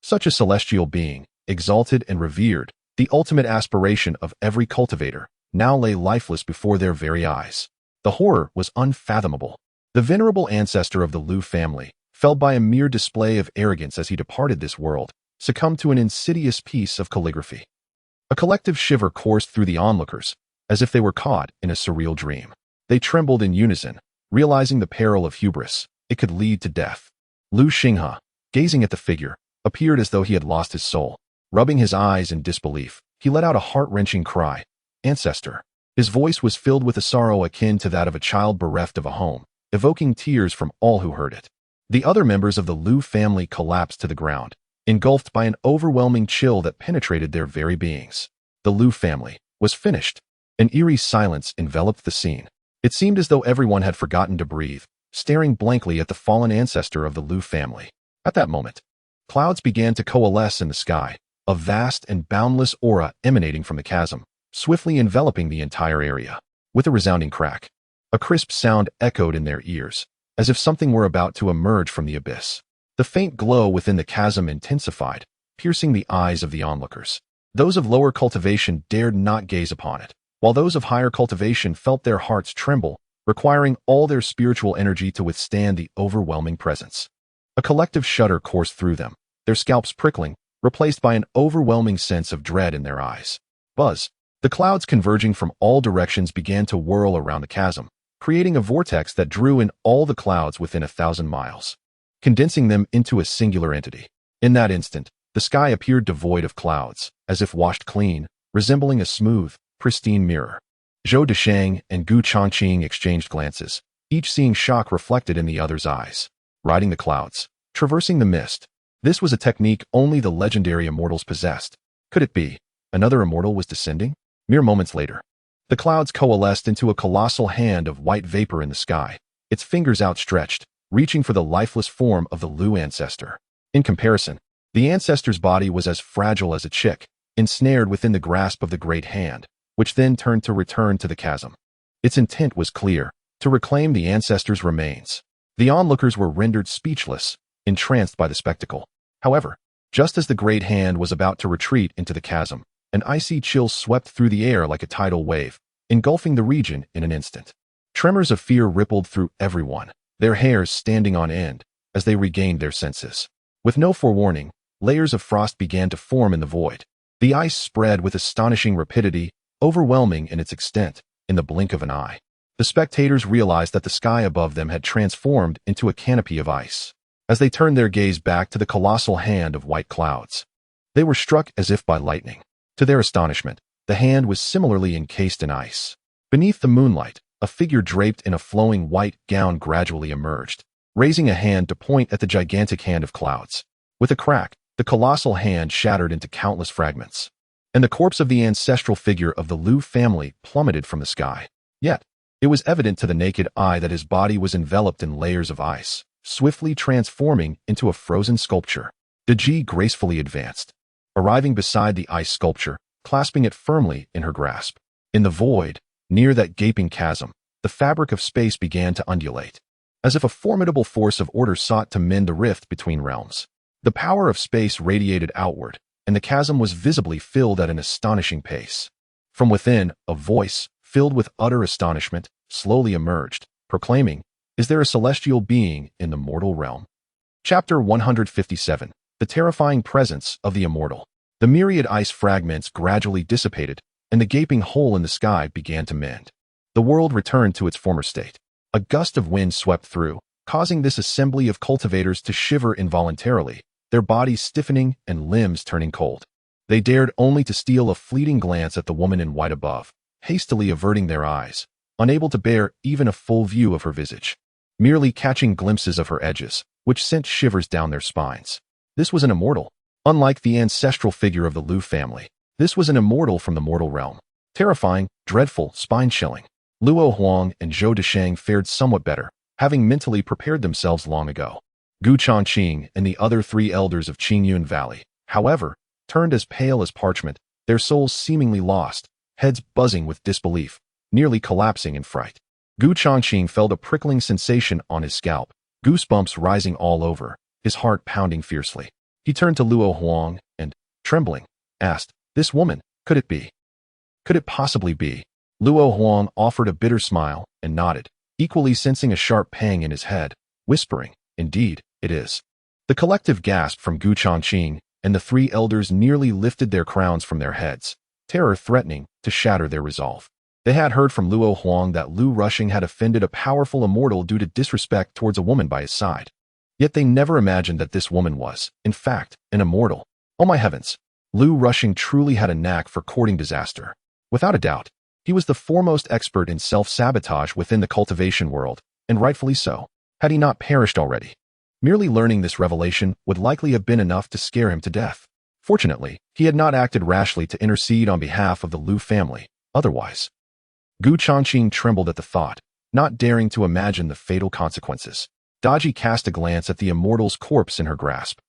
Such a celestial being, exalted and revered, the ultimate aspiration of every cultivator, now lay lifeless before their very eyes. The horror was unfathomable. The venerable ancestor of the Lu family, felled by a mere display of arrogance as he departed this world, succumbed to an insidious piece of calligraphy. A collective shiver coursed through the onlookers, as if they were caught in a surreal dream. They trembled in unison, realizing the peril of hubris. It could lead to death. Lu Xinghe, gazing at the figure, appeared as though he had lost his soul. Rubbing his eyes in disbelief, he let out a heart-wrenching cry. "Ancestor." His voice was filled with a sorrow akin to that of a child bereft of a home, evoking tears from all who heard it. The other members of the Lu family collapsed to the ground, engulfed by an overwhelming chill that penetrated their very beings. The Lu family was finished. An eerie silence enveloped the scene. It seemed as though everyone had forgotten to breathe, staring blankly at the fallen ancestor of the Lu family. At that moment, clouds began to coalesce in the sky, a vast and boundless aura emanating from the chasm, swiftly enveloping the entire area. With a resounding crack, a crisp sound echoed in their ears, as if something were about to emerge from the abyss. The faint glow within the chasm intensified, piercing the eyes of the onlookers. Those of lower cultivation dared not gaze upon it, while those of higher cultivation felt their hearts tremble, requiring all their spiritual energy to withstand the overwhelming presence. A collective shudder coursed through them, their scalps prickling, replaced by an overwhelming sense of dread in their eyes. Buzz. The clouds converging from all directions began to whirl around the chasm, creating a vortex that drew in all the clouds within 1,000 miles, condensing them into a singular entity. In that instant, the sky appeared devoid of clouds, as if washed clean, resembling a smooth, pristine mirror. Zhou Deshang and Gu Chongqing exchanged glances, each seeing shock reflected in the other's eyes. Riding the clouds, traversing the mist. This was a technique only the legendary immortals possessed. Could it be another immortal was descending? Mere moments later, the clouds coalesced into a colossal hand of white vapor in the sky, its fingers outstretched, reaching for the lifeless form of the Lu ancestor. In comparison, the ancestor's body was as fragile as a chick, ensnared within the grasp of the great hand, which then turned to return to the chasm. Its intent was clear, to reclaim the ancestor's remains. The onlookers were rendered speechless, entranced by the spectacle. However, just as the great hand was about to retreat into the chasm, an icy chill swept through the air like a tidal wave, engulfing the region in an instant. Tremors of fear rippled through everyone, their hairs standing on end as they regained their senses. With no forewarning, layers of frost began to form in the void. The ice spread with astonishing rapidity, overwhelming in its extent, in the blink of an eye. The spectators realized that the sky above them had transformed into a canopy of ice. As they turned their gaze back to the colossal hand of white clouds, they were struck as if by lightning. To their astonishment, the hand was similarly encased in ice. Beneath the moonlight, a figure draped in a flowing white gown gradually emerged, raising a hand to point at the gigantic hand of clouds. With a crack, the colossal hand shattered into countless fragments, and the corpse of the ancestral figure of the Lu family plummeted from the sky. Yet, it was evident to the naked eye that his body was enveloped in layers of ice, swiftly transforming into a frozen sculpture. De Ji gracefully advanced, arriving beside the ice sculpture, clasping it firmly in her grasp. In the void, near that gaping chasm, the fabric of space began to undulate, as if a formidable force of order sought to mend the rift between realms. The power of space radiated outward, and the chasm was visibly filled at an astonishing pace. From within, a voice, filled with utter astonishment, slowly emerged, proclaiming, "Is there a celestial being in the mortal realm?" Chapter 157. The terrifying presence of the immortal. The myriad ice fragments gradually dissipated, and the gaping hole in the sky began to mend. The world returned to its former state. A gust of wind swept through, causing this assembly of cultivators to shiver involuntarily, their bodies stiffening and limbs turning cold. They dared only to steal a fleeting glance at the woman in white above, hastily averting their eyes, unable to bear even a full view of her visage, merely catching glimpses of her edges, which sent shivers down their spines. This was an immortal. Unlike the ancestral figure of the Liu family, this was an immortal from the mortal realm. Terrifying, dreadful, spine-chilling. Luo Huang and Zhou Deshang fared somewhat better, having mentally prepared themselves long ago. Gu Chongqing and the other 3 elders of Qingyun Valley, however, turned as pale as parchment, their souls seemingly lost, heads buzzing with disbelief, nearly collapsing in fright. Gu Chongqing felt a prickling sensation on his scalp, goosebumps rising all over, his heart pounding fiercely. He turned to Luo Huang and, trembling, asked, "This woman, could it be? Could it possibly be?" Luo Huang offered a bitter smile and nodded, equally sensing a sharp pang in his head, whispering, "Indeed, it is." The collective gasp from Gu Chongqing, and the 3 elders nearly lifted their crowns from their heads, terror threatening to shatter their resolve. They had heard from Luo Huang that Lu Rushing had offended a powerful immortal due to disrespect towards a woman by his side. Yet they never imagined that this woman was, in fact, an immortal. Oh my heavens! Lu Rushing truly had a knack for courting disaster. Without a doubt, he was the foremost expert in self-sabotage within the cultivation world, and rightfully so, had he not perished already. Merely learning this revelation would likely have been enough to scare him to death. Fortunately, he had not acted rashly to intercede on behalf of the Liu family, otherwise. Gu Chongqing trembled at the thought, not daring to imagine the fatal consequences. Daji cast a glance at the immortal's corpse in her grasp,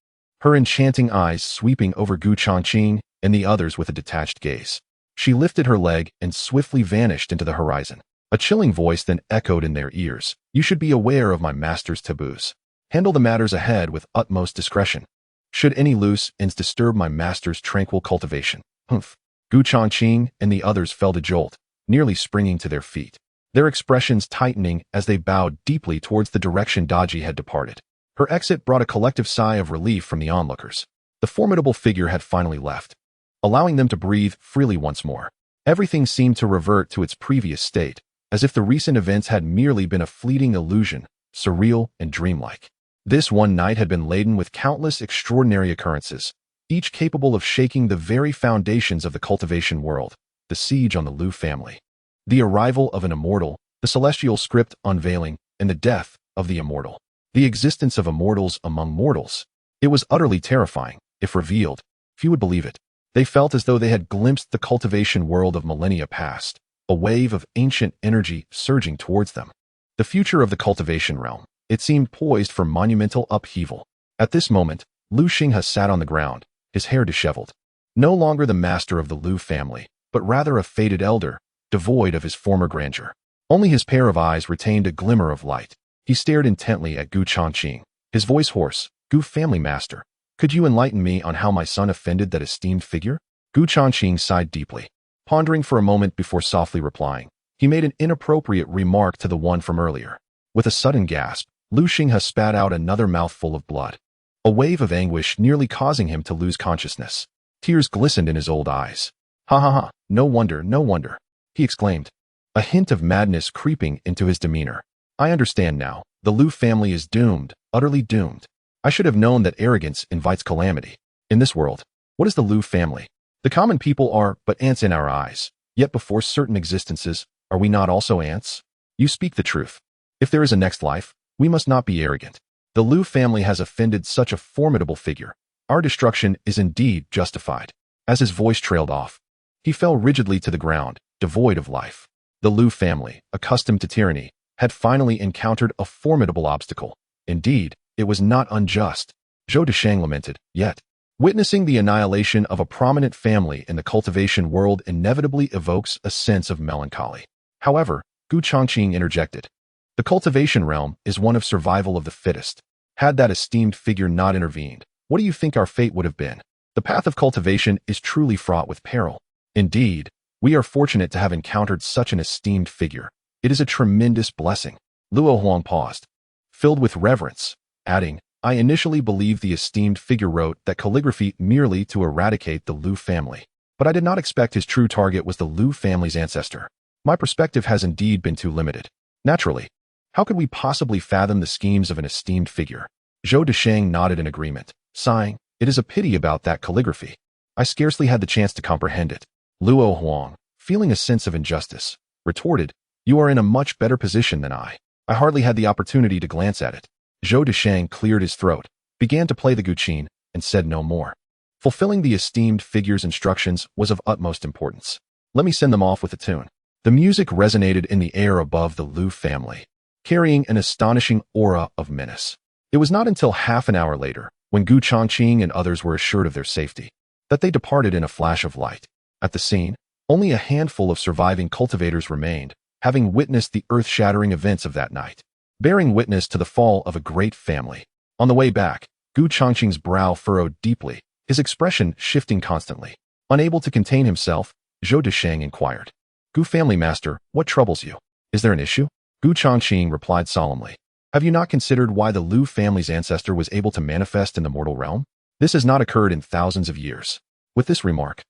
her enchanting eyes sweeping over Gu Chongqing and the others with a detached gaze. She lifted her leg and swiftly vanished into the horizon. A chilling voice then echoed in their ears, "You should be aware of my master's taboos. Handle the matters ahead with utmost discretion. Should any loose ends disturb my master's tranquil cultivation." Humph. Gu Chongqing and the others felt a jolt, nearly springing to their feet, their expressions tightening as they bowed deeply towards the direction Daji had departed. Her exit brought a collective sigh of relief from the onlookers. The formidable figure had finally left, allowing them to breathe freely once more. Everything seemed to revert to its previous state, as if the recent events had merely been a fleeting illusion, surreal and dreamlike. This one night had been laden with countless extraordinary occurrences, each capable of shaking the very foundations of the cultivation world: the siege on the Liu family, the arrival of an immortal, the celestial script unveiling, and the death of the immortal. The existence of immortals among mortals. It was utterly terrifying. If revealed, few would believe it. They felt as though they had glimpsed the cultivation world of millennia past, a wave of ancient energy surging towards them. The future of the cultivation realm. It seemed poised for monumental upheaval. At this moment, Lu Xinghe sat on the ground, his hair disheveled. No longer the master of the Liu family, but rather a faded elder, devoid of his former grandeur. Only his pair of eyes retained a glimmer of light. He stared intently at Gu Chongqing, his voice hoarse. "Gu family master, could you enlighten me on how my son offended that esteemed figure?" Gu Chongqing sighed deeply, pondering for a moment before softly replying. He made an inappropriate remark to the one from earlier. With a sudden gasp, Lu Xinghe spat out another mouthful of blood, a wave of anguish nearly causing him to lose consciousness. Tears glistened in his old eyes. "Ha ha ha, no wonder, he exclaimed, a hint of madness creeping into his demeanor. "I understand now. The Liu family is doomed, utterly doomed. I should have known that arrogance invites calamity. In this world, what is the Liu family? The common people are but ants in our eyes, yet before certain existences, are we not also ants? You speak the truth. If there is a next life, we must not be arrogant. The Liu family has offended such a formidable figure. Our destruction is indeed justified." As his voice trailed off, he fell rigidly to the ground, devoid of life. The Liu family, accustomed to tyranny, had finally encountered a formidable obstacle. Indeed, it was not unjust, Zhou Deshang lamented, yet witnessing the annihilation of a prominent family in the cultivation world inevitably evokes a sense of melancholy. However, Gu Chongqing interjected. The cultivation realm is one of survival of the fittest. Had that esteemed figure not intervened, what do you think our fate would have been? The path of cultivation is truly fraught with peril. Indeed, we are fortunate to have encountered such an esteemed figure. It is a tremendous blessing. Luo Huang paused, filled with reverence, adding, "I initially believed the esteemed figure wrote that calligraphy merely to eradicate the Liu family, but I did not expect his true target was the Liu family's ancestor. My perspective has indeed been too limited. Naturally, How could we possibly fathom the schemes of an esteemed figure? Zhou Deshang nodded in agreement, sighing, "It is a pity about that calligraphy. I scarcely had the chance to comprehend it." Luo Huang, feeling a sense of injustice, retorted, "You are in a much better position than I. I hardly had the opportunity to glance at it." Zhou Deshang cleared his throat, began to play the guqin, and said no more. Fulfilling the esteemed figure's instructions was of utmost importance. "Let me send them off with a tune." The music resonated in the air above the Liu family, carrying an astonishing aura of menace. It was not until half an hour later, when Gu Chongqing and others were assured of their safety, that they departed in a flash of light. At the scene, only a handful of surviving cultivators remained, having witnessed the earth-shattering events of that night, bearing witness to the fall of a great family. On the way back, Gu Chongqing's brow furrowed deeply, his expression shifting constantly. Unable to contain himself, Zhou Deshang inquired, "Gu family master, what troubles you? Is there an issue?" Gu Chongqing replied solemnly, "Have you not considered why the Liu family's ancestor was able to manifest in the mortal realm? This has not occurred in thousands of years." With this remark,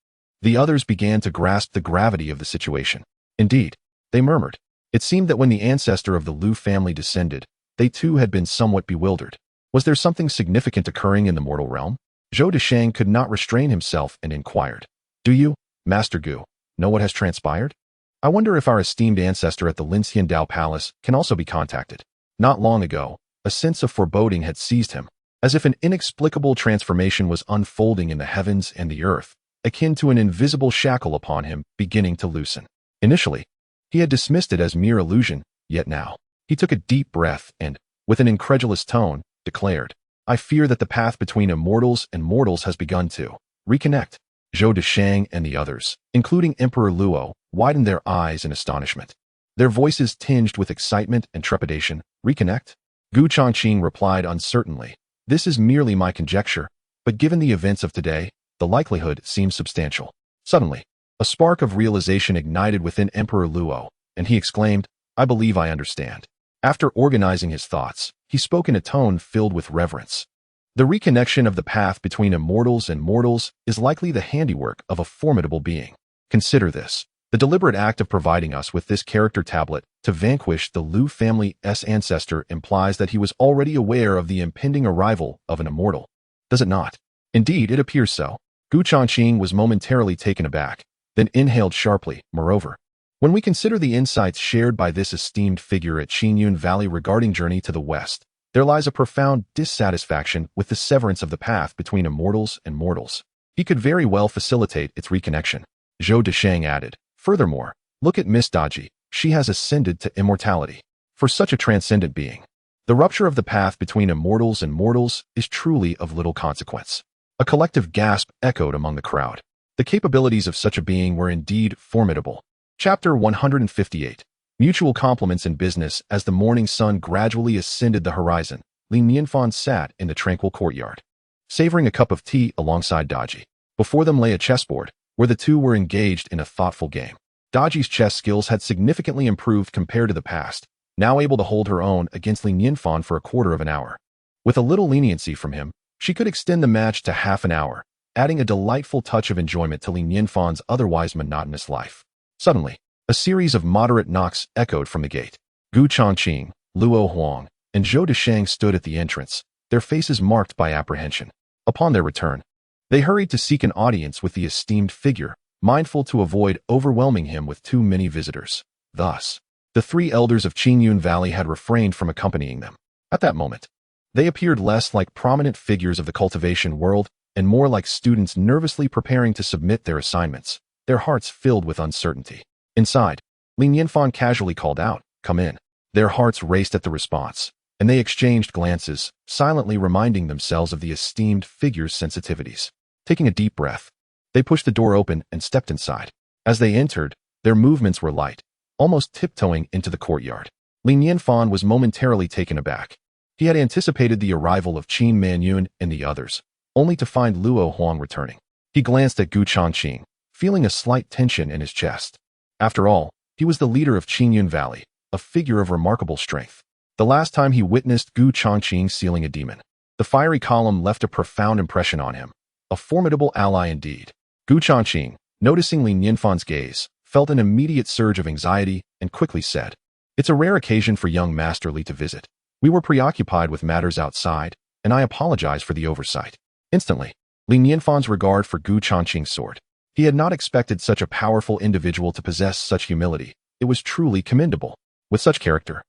the others began to grasp the gravity of the situation. Indeed, they murmured. It seemed that when the ancestor of the Liu family descended, they too had been somewhat bewildered. Was there something significant occurring in the mortal realm? Zhou Deshang could not restrain himself and inquired, "Do you, Master Gu, know what has transpired? I wonder if our esteemed ancestor at the Linxian Dao Palace can also be contacted." Not long ago, a sense of foreboding had seized him, as if an inexplicable transformation was unfolding in the heavens and the earth, akin to an invisible shackle upon him beginning to loosen. Initially, he had dismissed it as mere illusion, yet now, he took a deep breath and, with an incredulous tone, declared, "I fear that the path between immortals and mortals has begun to reconnect." Zhou Deshang and the others, including Emperor Luo, widened their eyes in astonishment. Their voices tinged with excitement and trepidation. "Reconnect?" Gu Chongqing replied uncertainly, "This is merely my conjecture, but given the events of today, the likelihood seems substantial." Suddenly, a spark of realization ignited within Emperor Luo, and he exclaimed, "I believe I understand." After organizing his thoughts, he spoke in a tone filled with reverence. "The reconnection of the path between immortals and mortals is likely the handiwork of a formidable being. Consider this. The deliberate act of providing us with this character tablet to vanquish the Liu family's ancestor implies that he was already aware of the impending arrival of an immortal. Does it not?" "Indeed, it appears so." Gu Chongqing was momentarily taken aback, then inhaled sharply. "Moreover, when we consider the insights shared by this esteemed figure at Qinyun Valley regarding journey to the west, there lies a profound dissatisfaction with the severance of the path between immortals and mortals. He could very well facilitate its reconnection." Zhou Deshang added, "Furthermore, look at Miss Daji. She has ascended to immortality. For such a transcendent being, the rupture of the path between immortals and mortals is truly of little consequence." A collective gasp echoed among the crowd. The capabilities of such a being were indeed formidable. Chapter 158. Mutual compliments in business. As the morning sun gradually ascended the horizon, Nianfan sat in the tranquil courtyard, savoring a cup of tea alongside Daji. Before them lay a chessboard, where the two were engaged in a thoughtful game. Daji's chess skills had significantly improved compared to the past, now able to hold her own against Nianfan for a quarter of an hour. With a little leniency from him, she could extend the match to half an hour, adding a delightful touch of enjoyment to Nianfan's otherwise monotonous life. Suddenly, a series of moderate knocks echoed from the gate. Gu Chongqing, Luo Huang, and Zhou Deshang stood at the entrance, their faces marked by apprehension. Upon their return, they hurried to seek an audience with the esteemed figure, mindful to avoid overwhelming him with too many visitors. Thus, the three elders of Qinyun Valley had refrained from accompanying them. At that moment, they appeared less like prominent figures of the cultivation world and more like students nervously preparing to submit their assignments, their hearts filled with uncertainty. Inside, Nianfan casually called out, "Come in." Their hearts raced at the response, and they exchanged glances, silently reminding themselves of the esteemed figure's sensitivities. Taking a deep breath, they pushed the door open and stepped inside. As they entered, their movements were light, almost tiptoeing into the courtyard. Nianfan was momentarily taken aback. He had anticipated the arrival of Qin Manyun and the others, only to find Luo Huang returning. He glanced at Gu Chongqing, feeling a slight tension in his chest. After all, he was the leader of Qinyun Valley, a figure of remarkable strength. The last time he witnessed Gu Chongqing sealing a demon, the fiery column left a profound impression on him. A formidable ally indeed. Gu Chongqing, noticing Nianfan's gaze, felt an immediate surge of anxiety and quickly said, It's a rare occasion for young Master Li to visit. We were preoccupied with matters outside, and I apologize for the oversight. Instantly, Li Nianfan's regard for Gu Changqing soared. He had not expected such a powerful individual to possess such humility. It was truly commendable. With such character,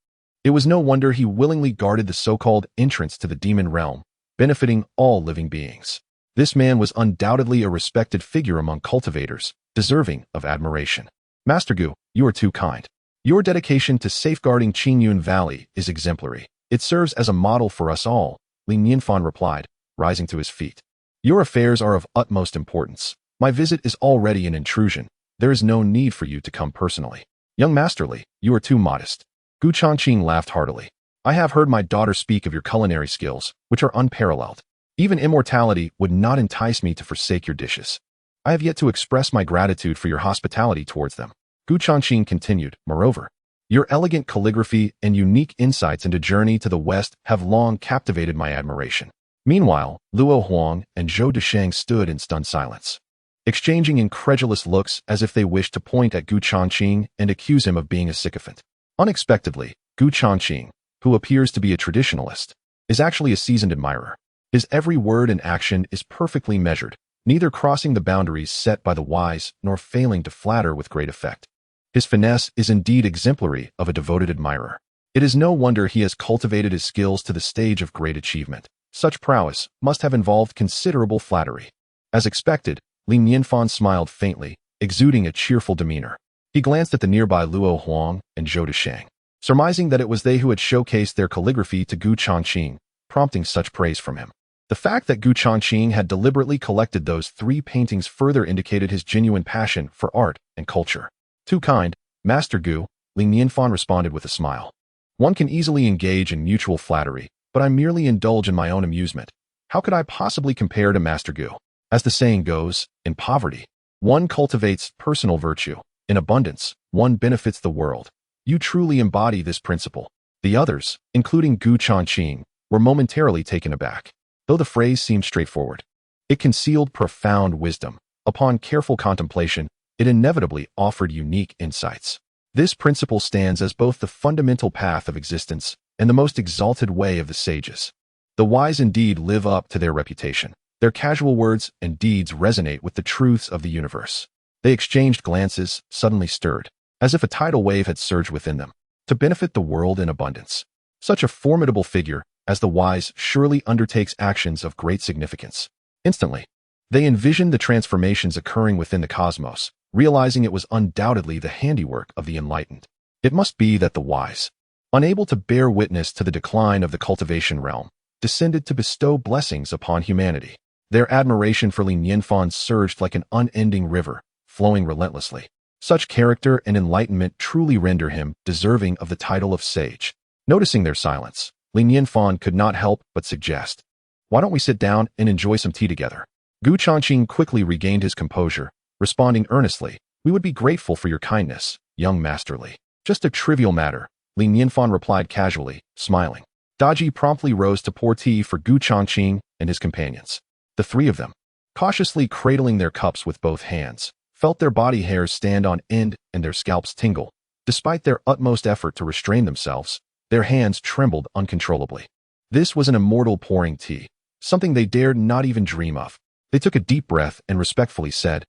it was no wonder he willingly guarded the so-called entrance to the demon realm, benefiting all living beings. This man was undoubtedly a respected figure among cultivators, deserving of admiration. Master Gu, you are too kind. Your dedication to safeguarding Qingyun Valley is exemplary. It serves as a model for us all, Li Nianfan replied, rising to his feet. Your affairs are of utmost importance. My visit is already an intrusion. There is no need for you to come personally. Young Master Li, you are too modest. Gu Changqing laughed heartily. I have heard my daughter speak of your culinary skills, which are unparalleled. Even immortality would not entice me to forsake your dishes. I have yet to express my gratitude for your hospitality towards them. Gu Changqing continued, moreover, your elegant calligraphy and unique insights into Journey to the West have long captivated my admiration. Meanwhile, Luo Huang and Zhou Deshang stood in stunned silence, exchanging incredulous looks as if they wished to point at Gu Changqing and accuse him of being a sycophant. Unexpectedly, Gu Changqing, who appears to be a traditionalist, is actually a seasoned admirer. His every word and action is perfectly measured, neither crossing the boundaries set by the wise nor failing to flatter with great effect. His finesse is indeed exemplary of a devoted admirer. It is no wonder he has cultivated his skills to the stage of great achievement. Such prowess must have involved considerable flattery. As expected, Li Nianfan smiled faintly, exuding a cheerful demeanor. He glanced at the nearby Luo Huang and Zhou Deshang, surmising that it was they who had showcased their calligraphy to Gu Changqing, prompting such praise from him. The fact that Gu Changqing had deliberately collected those 3 paintings further indicated his genuine passion for art and culture. Too kind, Master Gu, Li Nianfan responded with a smile. One can easily engage in mutual flattery, but I merely indulge in my own amusement. How could I possibly compare to Master Gu? As the saying goes, in poverty, one cultivates personal virtue. In abundance, one benefits the world. You truly embody this principle. The others, including Gu Changqing, were momentarily taken aback. Though the phrase seemed straightforward, it concealed profound wisdom. Upon careful contemplation, it inevitably offered unique insights. This principle stands as both the fundamental path of existence and the most exalted way of the sages. The wise indeed live up to their reputation. Their casual words and deeds resonate with the truths of the universe. They exchanged glances, suddenly stirred, as if a tidal wave had surged within them, to benefit the world in abundance. Such a formidable figure as the wise surely undertakes actions of great significance. Instantly, they envisioned the transformations occurring within the cosmos, realizing it was undoubtedly the handiwork of the enlightened. It must be that the wise, unable to bear witness to the decline of the cultivation realm, descended to bestow blessings upon humanity. Their admiration for Li Nianfan surged like an unending river, flowing relentlessly. Such character and enlightenment truly render him deserving of the title of sage. Noticing their silence, Li Nianfan could not help but suggest, why don't we sit down and enjoy some tea together? Gu Changqing quickly regained his composure, responding earnestly, we would be grateful for your kindness, young Master Li. Just a trivial matter, Li Nianfan replied casually, smiling. Daji promptly rose to pour tea for Gu Changqing and his companions. The 3 of them, cautiously cradling their cups with both hands, felt their body hairs stand on end and their scalps tingle. Despite their utmost effort to restrain themselves, their hands trembled uncontrollably. This was an immortal pouring tea, something they dared not even dream of. They took a deep breath and respectfully said,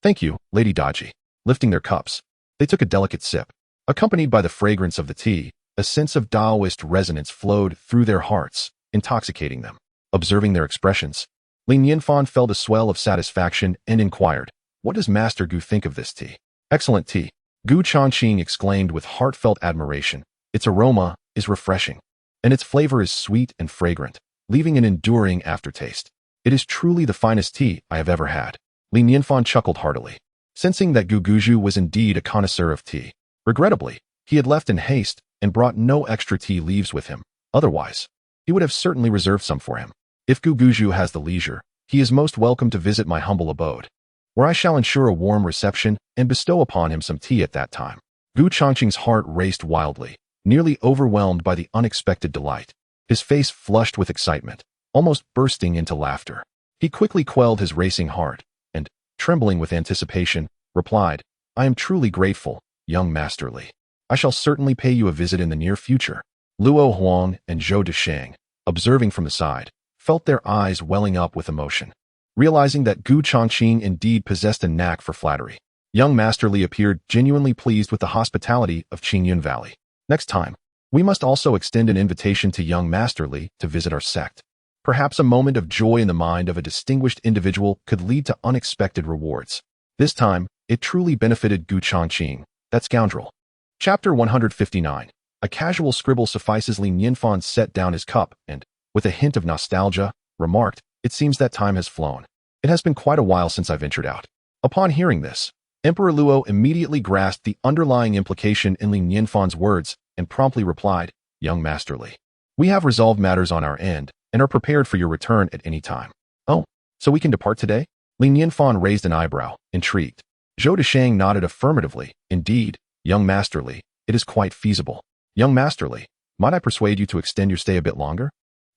Thank you, Lady Daji. Lifting their cups, they took a delicate sip. Accompanied by the fragrance of the tea, a sense of Taoist resonance flowed through their hearts, intoxicating them. Observing their expressions, Li Nianfan felt a swell of satisfaction and inquired, what does Master Gu think of this tea? Excellent tea, Gu Changqing exclaimed with heartfelt admiration. Its aroma is refreshing, and its flavor is sweet and fragrant, leaving an enduring aftertaste. It is truly the finest tea I have ever had. Li Nianfan chuckled heartily, sensing that Gu Guju was indeed a connoisseur of tea. Regrettably, he had left in haste and brought no extra tea leaves with him. Otherwise, he would have certainly reserved some for him. If Gu Guju has the leisure, he is most welcome to visit my humble abode, where I shall ensure a warm reception and bestow upon him some tea at that time. Gu Changqing's heart raced wildly, nearly overwhelmed by the unexpected delight. His face flushed with excitement, almost bursting into laughter. He quickly quelled his racing heart, and, trembling with anticipation, replied, I am truly grateful, young Master Li. I shall certainly pay you a visit in the near future. Luo Huang and Zhou Deshang, observing from the side, felt their eyes welling up with emotion. Realizing that Gu Chongqing indeed possessed a knack for flattery, young Master Li appeared genuinely pleased with the hospitality of Qingyun Valley. Next time, we must also extend an invitation to young Master Li to visit our sect. Perhaps a moment of joy in the mind of a distinguished individual could lead to unexpected rewards. This time, it truly benefited Gu Chongqing, that scoundrel. Chapter 159. A casual scribble suffices. Li Nianfan set down his cup and, with a hint of nostalgia, remarked, "It seems that time has flown. It has been quite a while since I ventured out." Upon hearing this, Emperor Luo immediately grasped the underlying implication in Li Nianfan's words and promptly replied, "Young Master Li, we have resolved matters on our end and are prepared for your return at any time." "Oh, so we can depart today?" Li Nianfan raised an eyebrow, intrigued. Zhou Deshang nodded affirmatively. "Indeed, young Master Li, it is quite feasible." "Young Master Li, might I persuade you to extend your stay a bit longer?"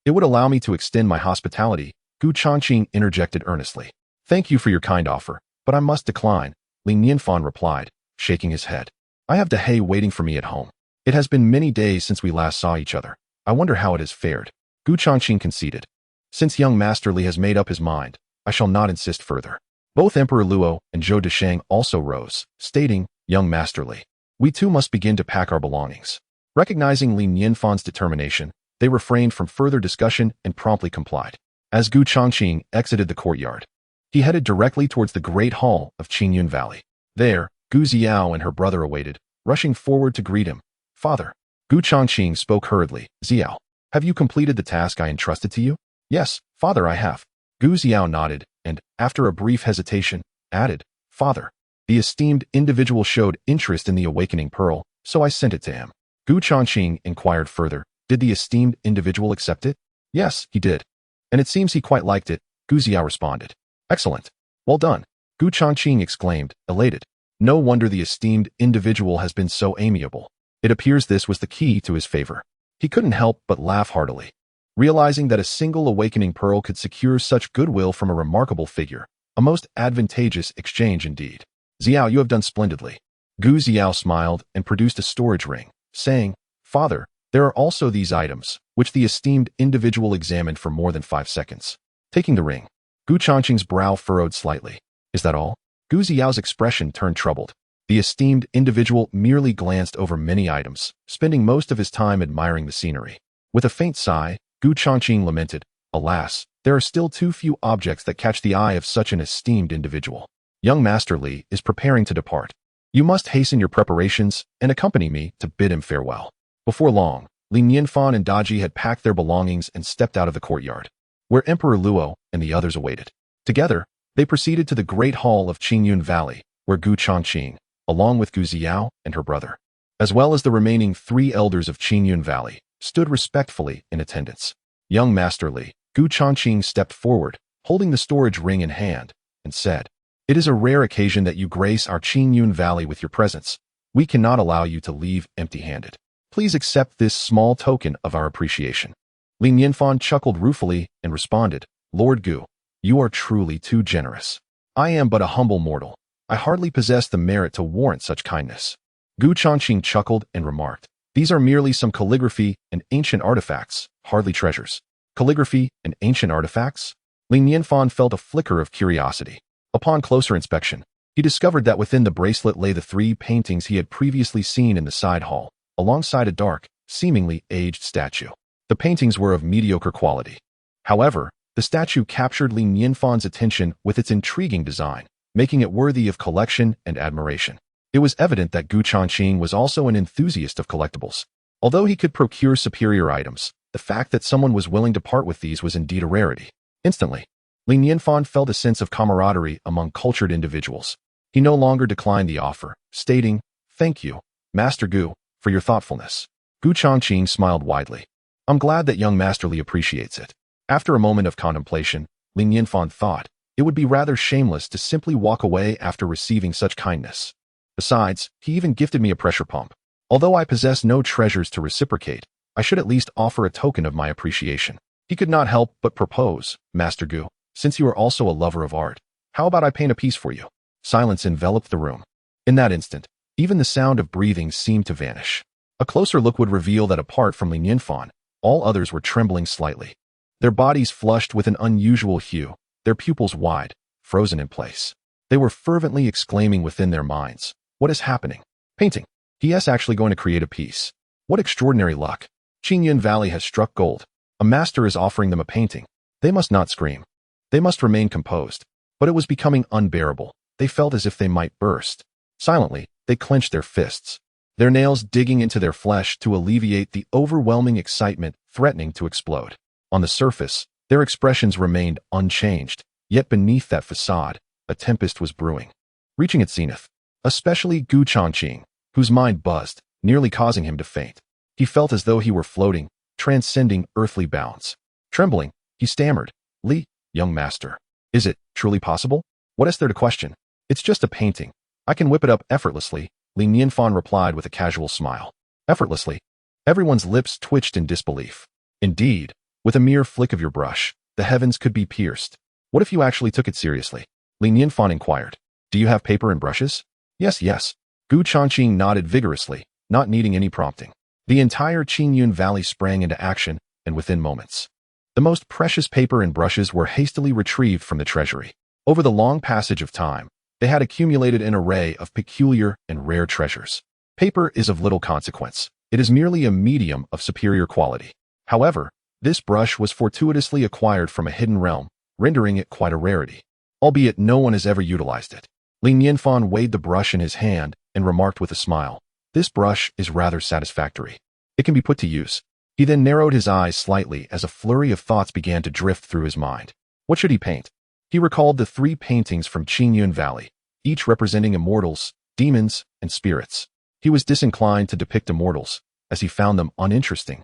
"It would allow me to extend my hospitality," Gu Chongqing interjected earnestly. "Thank you for your kind offer, but I must decline," Li Nianfan replied, shaking his head. "I have Dehei waiting for me at home. It has been many days since we last saw each other. I wonder how it has fared." Gu Chongqing conceded. "Since young Master Li has made up his mind, I shall not insist further." Both Emperor Luo and Zhou Deshang also rose, stating, "Young Master Li, we too must begin to pack our belongings." Recognizing Li Nianfan's determination, they refrained from further discussion and promptly complied. As Gu Chongqing exited the courtyard, he headed directly towards the great hall of Qingyun Valley. There, Gu Xiao and her brother awaited, rushing forward to greet him. "Father." Gu Chongqing spoke hurriedly. "Xiao, have you completed the task I entrusted to you?" "Yes, father, I have." Gu Xiao nodded and, after a brief hesitation, added, "Father, the esteemed individual showed interest in the awakening pearl, so I sent it to him." Gu Chongqing inquired further, "Did the esteemed individual accept it?" "Yes, he did. And it seems he quite liked it," Gu Xiao responded. "Excellent. Well done," Gu Chongqing exclaimed, elated. "No wonder the esteemed individual has been so amiable. It appears this was the key to his favor." He couldn't help but laugh heartily, realizing that a single awakening pearl could secure such goodwill from a remarkable figure, a most advantageous exchange indeed. "Xiao, you have done splendidly." Gu Xiao smiled and produced a storage ring, saying, "Father, there are also these items, which the esteemed individual examined for more than 5 seconds. Taking the ring, Gu Chongqing's brow furrowed slightly. "Is that all?" Gu Xiao's expression turned troubled. The esteemed individual merely glanced over many items, spending most of his time admiring the scenery. With a faint sigh, Gu Chongqing lamented, "Alas, there are still too few objects that catch the eye of such an esteemed individual. Young Master Li is preparing to depart. You must hasten your preparations and accompany me to bid him farewell." Before long, Li Nianfan and Daji had packed their belongings and stepped out of the courtyard, where Emperor Luo and the others awaited. Together, they proceeded to the great hall of Qingyun Valley, where Gu Chongqing, along with Gu Xiao and her brother, as well as the remaining 3 elders of Qingyun Valley, stood respectfully in attendance. "Young Master Li," Gu Chongqing stepped forward, holding the storage ring in hand, and said, "It is a rare occasion that you grace our Qingyun Valley with your presence. We cannot allow you to leave empty-handed. Please accept this small token of our appreciation." Li Nianfan chuckled ruefully and responded, "Lord Gu, you are truly too generous. I am but a humble mortal. I hardly possess the merit to warrant such kindness." Gu Chongqing chuckled and remarked, "These are merely some calligraphy and ancient artifacts, hardly treasures." "Calligraphy and ancient artifacts?" Li Nianfan felt a flicker of curiosity. Upon closer inspection, he discovered that within the bracelet lay the 3 paintings he had previously seen in the side hall, alongside a dark, seemingly aged statue. The paintings were of mediocre quality. However, the statue captured Li Nianfan's attention with its intriguing design, making it worthy of collection and admiration. It was evident that Gu Chongqing was also an enthusiast of collectibles. Although he could procure superior items, the fact that someone was willing to part with these was indeed a rarity. Instantly, Li Nianfan felt a sense of camaraderie among cultured individuals. He no longer declined the offer, stating, "Thank you, Master Gu, for your thoughtfulness." Gu Chongqing smiled widely. "I'm glad that young Master Li appreciates it." After a moment of contemplation, Li Nianfan thought, it would be rather shameless to simply walk away after receiving such kindness. Besides, he even gifted me a pressure pump. Although I possess no treasures to reciprocate, I should at least offer a token of my appreciation. He could not help but propose, "Master Gu, since you are also a lover of art, how about I paint a piece for you?" Silence enveloped the room. In that instant, Even the sound of breathing seemed to vanish. A closer look would reveal that apart from Li Nianfan, all others were trembling slightly. Their bodies flushed with an unusual hue, their pupils wide, frozen in place. They were fervently exclaiming within their minds, "What is happening? Painting. He is actually going to create a piece. What extraordinary luck. Qingyun Valley has struck gold. A master is offering them a painting. They must not scream. They must remain composed." But it was becoming unbearable. They felt as if they might burst. Silently, they clenched their fists, their nails digging into their flesh to alleviate the overwhelming excitement threatening to explode. On the surface, their expressions remained unchanged, yet beneath that facade, a tempest was brewing, reaching its zenith. Especially Gu Changqing, whose mind buzzed, nearly causing him to faint. He felt as though he were floating, transcending earthly bounds. Trembling, he stammered, "Li, young master, is it truly possible? What is there to question? It's just a painting. I can whip it up effortlessly," Li Nianfan replied with a casual smile. Effortlessly? Everyone's lips twitched in disbelief. Indeed, with a mere flick of your brush, the heavens could be pierced. What if you actually took it seriously? Li Nianfan inquired. Do you have paper and brushes? Yes. Gu Changqing nodded vigorously, not needing any prompting. The entire Qingyun Valley sprang into action, and within moments, the most precious paper and brushes were hastily retrieved from the treasury. Over the long passage of time, they had accumulated an array of peculiar and rare treasures. Paper is of little consequence. It is merely a medium of superior quality. However, this brush was fortuitously acquired from a hidden realm, rendering it quite a rarity, albeit no one has ever utilized it. Li Nianfan weighed the brush in his hand and remarked with a smile, "This brush is rather satisfactory. It can be put to use." He then narrowed his eyes slightly as a flurry of thoughts began to drift through his mind. What should he paint? He recalled the 3 paintings from Qingyun Valley, each representing immortals, demons, and spirits. He was disinclined to depict immortals, as he found them uninteresting,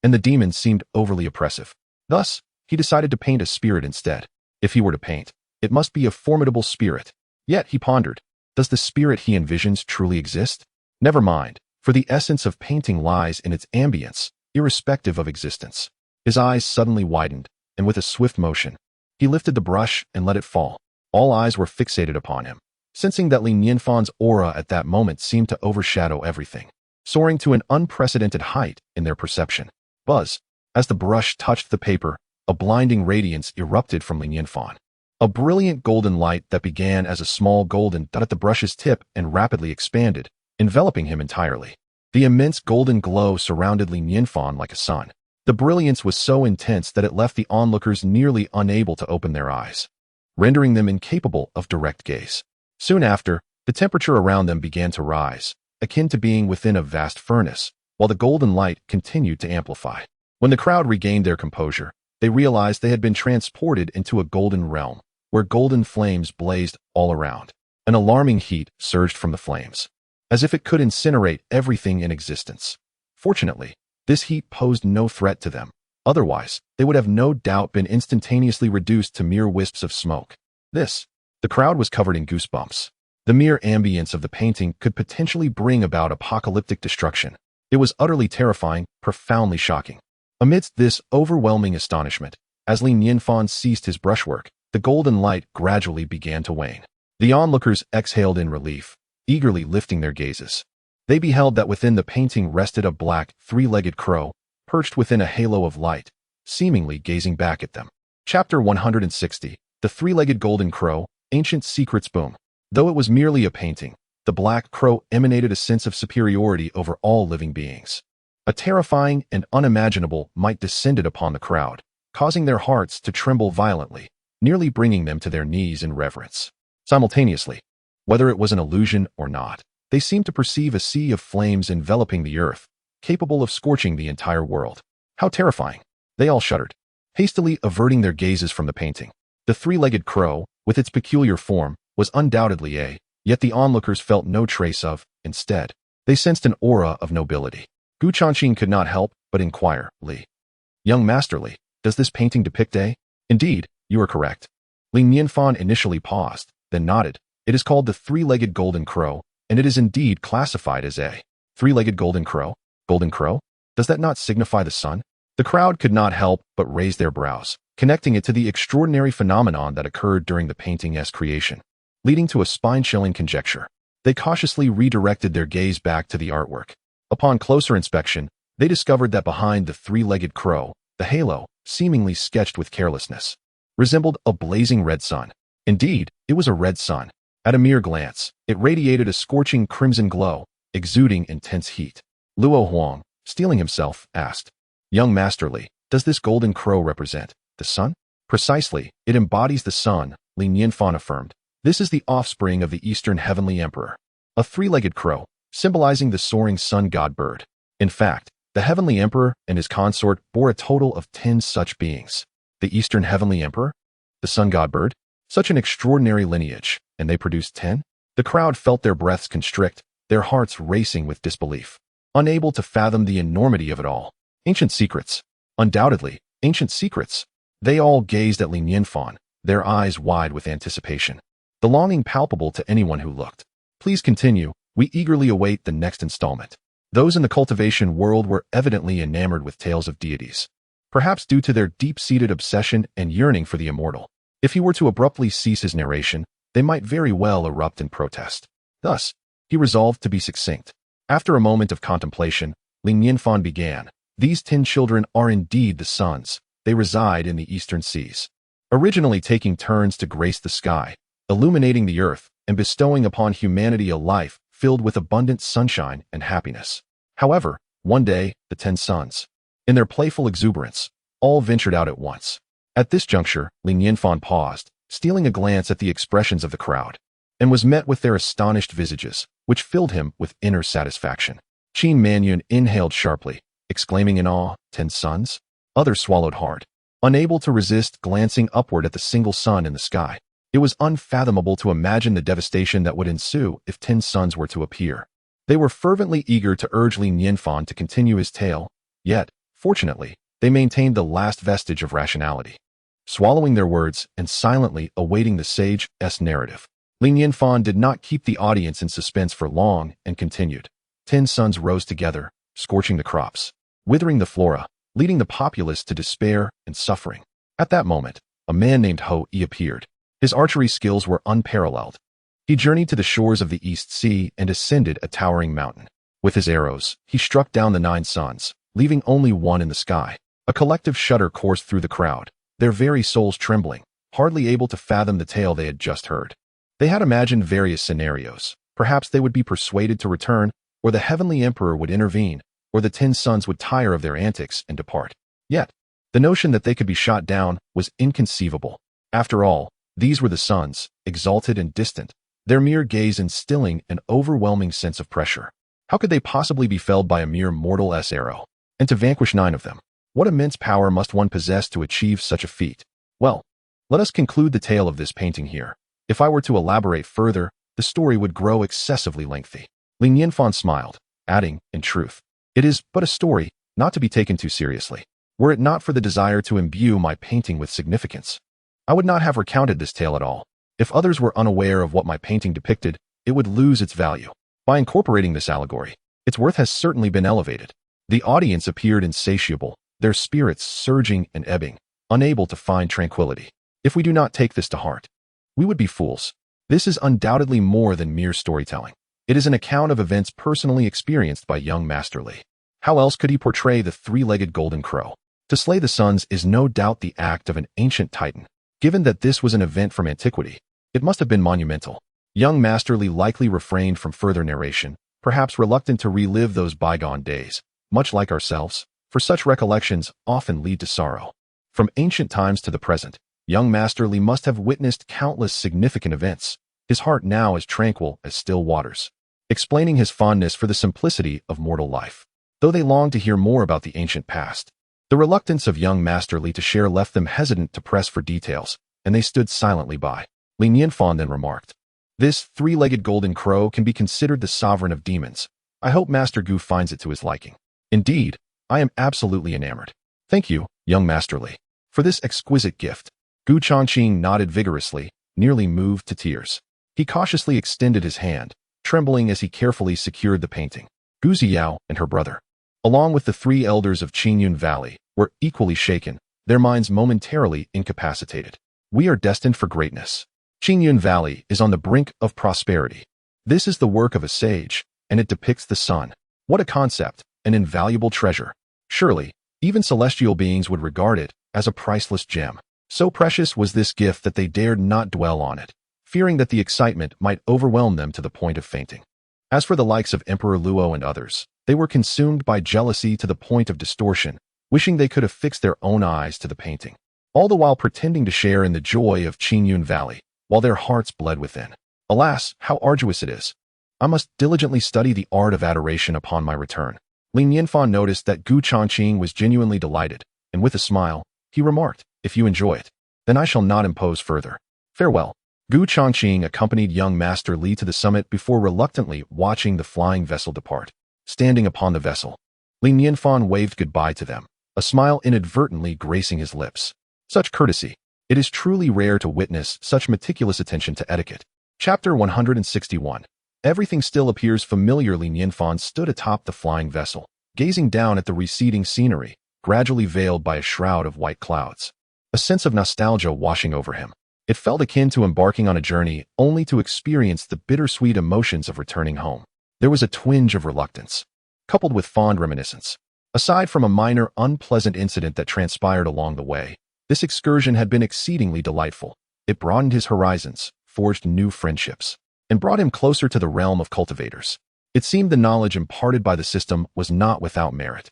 and the demons seemed overly oppressive. Thus, he decided to paint a spirit instead. If he were to paint, it must be a formidable spirit. Yet, he pondered, does the spirit he envisions truly exist? Never mind, for the essence of painting lies in its ambience, irrespective of existence. His eyes suddenly widened, and with a swift motion, he lifted the brush and let it fall. All eyes were fixated upon him, sensing that Li Nianfan's aura at that moment seemed to overshadow everything, soaring to an unprecedented height in their perception. Buzz! As the brush touched the paper, a blinding radiance erupted from Li Nianfan. A brilliant golden light that began as a small golden dot at the brush's tip and rapidly expanded, enveloping him entirely. The immense golden glow surrounded Li Nianfan like a sun. The brilliance was so intense that it left the onlookers nearly unable to open their eyes, rendering them incapable of direct gaze. Soon after, the temperature around them began to rise, akin to being within a vast furnace, while the golden light continued to amplify. When the crowd regained their composure, they realized they had been transported into a golden realm, where golden flames blazed all around. An alarming heat surged from the flames, as if it could incinerate everything in existence. Fortunately, this heat posed no threat to them. Otherwise, they would have no doubt been instantaneously reduced to mere wisps of smoke. The crowd was covered in goosebumps. The mere ambience of the painting could potentially bring about apocalyptic destruction. It was utterly terrifying, profoundly shocking. Amidst this overwhelming astonishment, as Li Nianfan ceased his brushwork, the golden light gradually began to wane. The onlookers exhaled in relief, eagerly lifting their gazes. They beheld that within the painting rested a black, 3-legged crow, perched within a halo of light, seemingly gazing back at them. Chapter 160, The 3-Legged Golden Crow, Ancient Secrets. Boom. Though it was merely a painting, the black crow emanated a sense of superiority over all living beings. A terrifying and unimaginable might descended upon the crowd, causing their hearts to tremble violently, nearly bringing them to their knees in reverence. Simultaneously, whether it was an illusion or not, they seemed to perceive a sea of flames enveloping the earth, capable of scorching the entire world. How terrifying! They all shuddered, hastily averting their gazes from the painting. The 3-legged crow, with its peculiar form, was undoubtedly yet the onlookers felt no trace of. Instead, they sensed an aura of nobility. Gu Changqing could not help but inquire, "Li, young master Li, does this painting depict a?" "Indeed, you are correct." Li Nianfan initially paused, then nodded. "It is called the 3-legged golden crow, and it is indeed classified as a 3-legged golden crow." "Golden crow? Does that not signify the sun?" The crowd could not help but raise their brows, connecting it to the extraordinary phenomenon that occurred during the painting's creation, leading to a spine-chilling conjecture. They cautiously redirected their gaze back to the artwork. Upon closer inspection, they discovered that behind the three-legged crow, the halo, seemingly sketched with carelessness, resembled a blazing red sun. Indeed, it was a red sun. At a mere glance, it radiated a scorching crimson glow, exuding intense heat. Luo Huang, steeling himself, asked, "Young Masterly, does this golden crow represent the sun?" "Precisely, it embodies the sun," Li Nianfan affirmed. "This is the offspring of the Eastern Heavenly Emperor, a three-legged crow, symbolizing the soaring sun god bird. In fact, the Heavenly Emperor and his consort bore a total of 10 such beings." The Eastern Heavenly Emperor? The sun god bird? Such an extraordinary lineage, and they produced 10? The crowd felt their breaths constrict, their hearts racing with disbelief, unable to fathom the enormity of it all. Ancient secrets. Undoubtedly, ancient secrets. They all gazed at Li Nianfan, their eyes wide with anticipation, the longing palpable to anyone who looked. "Please continue, we eagerly await the next installment." Those in the cultivation world were evidently enamored with tales of deities, perhaps due to their deep-seated obsession and yearning for the immortal. If he were to abruptly cease his narration, they might very well erupt in protest. Thus, he resolved to be succinct. After a moment of contemplation, Li Nianfan began, "These 10 children are indeed the suns. They reside in the eastern seas, originally taking turns to grace the sky, illuminating the earth, and bestowing upon humanity a life filled with abundant sunshine and happiness. However, one day, the 10 sons, in their playful exuberance, all ventured out at once." At this juncture, Li Nianfan paused, stealing a glance at the expressions of the crowd, and was met with their astonished visages, which filled him with inner satisfaction. Qin Manyun inhaled sharply, exclaiming in awe, 10 sons? Others swallowed hard, unable to resist glancing upward at the single sun in the sky. It was unfathomable to imagine the devastation that would ensue if 10 sons were to appear. They were fervently eager to urge Li Nianfan to continue his tale, yet, fortunately, they maintained the last vestige of rationality, swallowing their words and silently awaiting the sage's narrative. Li Nianfan did not keep the audience in suspense for long and continued. 10 suns rose together, scorching the crops, withering the flora, leading the populace to despair and suffering. At that moment, a man named Ho Yi appeared. His archery skills were unparalleled. He journeyed to the shores of the East Sea and ascended a towering mountain. With his arrows, he struck down the 9 suns, leaving only one in the sky. A collective shudder coursed through the crowd, their very souls trembling, hardly able to fathom the tale they had just heard. They had imagined various scenarios. Perhaps they would be persuaded to return, or the Heavenly Emperor would intervene, or the 10 sons would tire of their antics and depart. Yet, the notion that they could be shot down was inconceivable. After all, these were the suns, exalted and distant, their mere gaze instilling an overwhelming sense of pressure. How could they possibly be felled by a mere mortal's arrow? And to vanquish 9 of them, what immense power must one possess to achieve such a feat? Well, let us conclude the tale of this painting here. If I were to elaborate further, the story would grow excessively lengthy. Li Nianfan smiled, adding, in truth, it is but a story, not to be taken too seriously. Were it not for the desire to imbue my painting with significance, I would not have recounted this tale at all. If others were unaware of what my painting depicted, it would lose its value. By incorporating this allegory, its worth has certainly been elevated. The audience appeared insatiable, their spirits surging and ebbing, unable to find tranquility. If we do not take this to heart, we would be fools. This is undoubtedly more than mere storytelling. It is an account of events personally experienced by young Master Li. How else could he portray the three-legged golden crow? To slay the suns is no doubt the act of an ancient titan. Given that this was an event from antiquity, it must have been monumental. Young Master Li likely refrained from further narration, perhaps reluctant to relive those bygone days, much like ourselves, for such recollections often lead to sorrow. From ancient times to the present, young Master Li must have witnessed countless significant events, his heart now as tranquil as still waters, explaining his fondness for the simplicity of mortal life. Though they longed to hear more about the ancient past, the reluctance of young Master Li to share left them hesitant to press for details, and they stood silently by. Li Nianfan then remarked, "This three-legged golden crow can be considered the sovereign of demons. I hope Master Gu finds it to his liking. Indeed, I am absolutely enamored. Thank you, young Master Li, for this exquisite gift." Gu Changqing nodded vigorously, nearly moved to tears. He cautiously extended his hand, trembling as he carefully secured the painting. Gu Ziyao and her brother, along with the 3 elders of Qingyun Valley, were equally shaken, their minds momentarily incapacitated. We are destined for greatness. Qingyun Valley is on the brink of prosperity. This is the work of a sage, and it depicts the sun. What a concept, an invaluable treasure. Surely, even celestial beings would regard it as a priceless gem. So precious was this gift that they dared not dwell on it, fearing that the excitement might overwhelm them to the point of fainting. As for the likes of Emperor Luo and others, they were consumed by jealousy to the point of distortion, wishing they could have fixed their own eyes to the painting, all the while pretending to share in the joy of Qingyun Valley, while their hearts bled within. Alas, how arduous it is! I must diligently study the art of adoration upon my return. Lin Nianfan noticed that Gu Changqing was genuinely delighted, and with a smile, he remarked, "If you enjoy it, then I shall not impose further. Farewell." Gu Changqing accompanied young Master Li to the summit before reluctantly watching the flying vessel depart. Standing upon the vessel, Lin Nianfan waved goodbye to them, a smile inadvertently gracing his lips. Such courtesy. It is truly rare to witness such meticulous attention to etiquette. Chapter 161. Everything still appears familiar. Lin Nianfan stood atop the flying vessel, gazing down at the receding scenery, gradually veiled by a shroud of white clouds. A sense of nostalgia washing over him. It felt akin to embarking on a journey only to experience the bittersweet emotions of returning home. There was a twinge of reluctance, coupled with fond reminiscence. Aside from a minor, unpleasant incident that transpired along the way, this excursion had been exceedingly delightful. It broadened his horizons, forged new friendships, and brought him closer to the realm of cultivators. It seemed the knowledge imparted by the system was not without merit,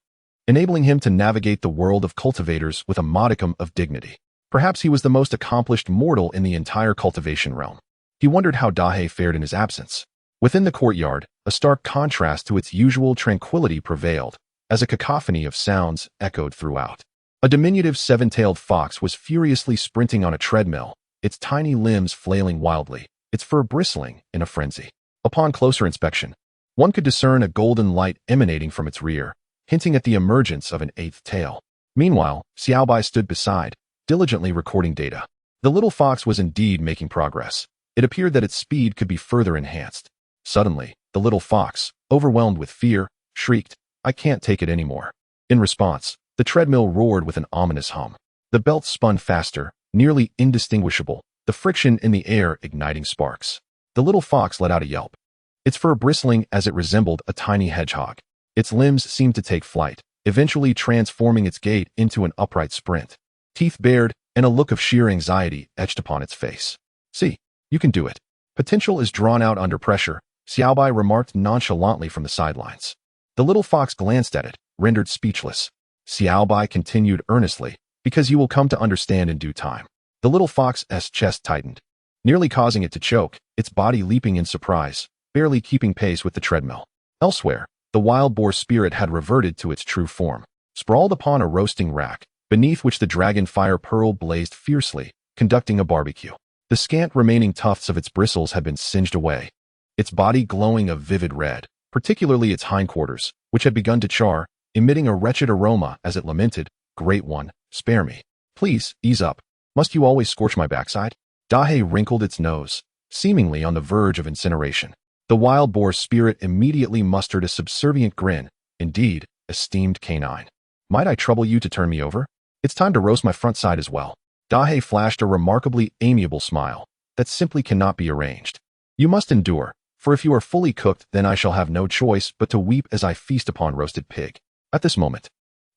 enabling him to navigate the world of cultivators with a modicum of dignity. Perhaps he was the most accomplished mortal in the entire cultivation realm. He wondered how Dahe fared in his absence. Within the courtyard, a stark contrast to its usual tranquility prevailed, as a cacophony of sounds echoed throughout. A diminutive seven-tailed fox was furiously sprinting on a treadmill, its tiny limbs flailing wildly, its fur bristling in a frenzy. Upon closer inspection, one could discern a golden light emanating from its rear, hinting at the emergence of an eighth tail. Meanwhile, Xiaobai stood beside, diligently recording data. The little fox was indeed making progress. It appeared that its speed could be further enhanced. Suddenly, the little fox, overwhelmed with fear, shrieked, "I can't take it anymore." In response, the treadmill roared with an ominous hum. The belt spun faster, nearly indistinguishable, the friction in the air igniting sparks. The little fox let out a yelp, its fur bristling as it resembled a tiny hedgehog. Its limbs seemed to take flight, eventually transforming its gait into an upright sprint. Teeth bared, and a look of sheer anxiety etched upon its face. "See, you can do it. Potential is drawn out under pressure," Xiaobai remarked nonchalantly from the sidelines. The little fox glanced at it, rendered speechless. Xiaobai continued earnestly, "Because you will come to understand in due time." The little fox's chest tightened, nearly causing it to choke, its body leaping in surprise, barely keeping pace with the treadmill. Elsewhere, the wild boar spirit had reverted to its true form, sprawled upon a roasting rack, beneath which the dragon fire pearl blazed fiercely, conducting a barbecue. The scant remaining tufts of its bristles had been singed away, its body glowing a vivid red, particularly its hindquarters, which had begun to char, emitting a wretched aroma as it lamented, "Great one, spare me. Please, ease up. Must you always scorch my backside?" Dahe wrinkled its nose, seemingly on the verge of incineration. The wild boar spirit immediately mustered a subservient grin. "Indeed, esteemed canine. Might I trouble you to turn me over? It's time to roast my front side as well." Dahe flashed a remarkably amiable smile that simply cannot be arranged. "You must endure, for if you are fully cooked, then I shall have no choice but to weep as I feast upon roasted pig." At this moment,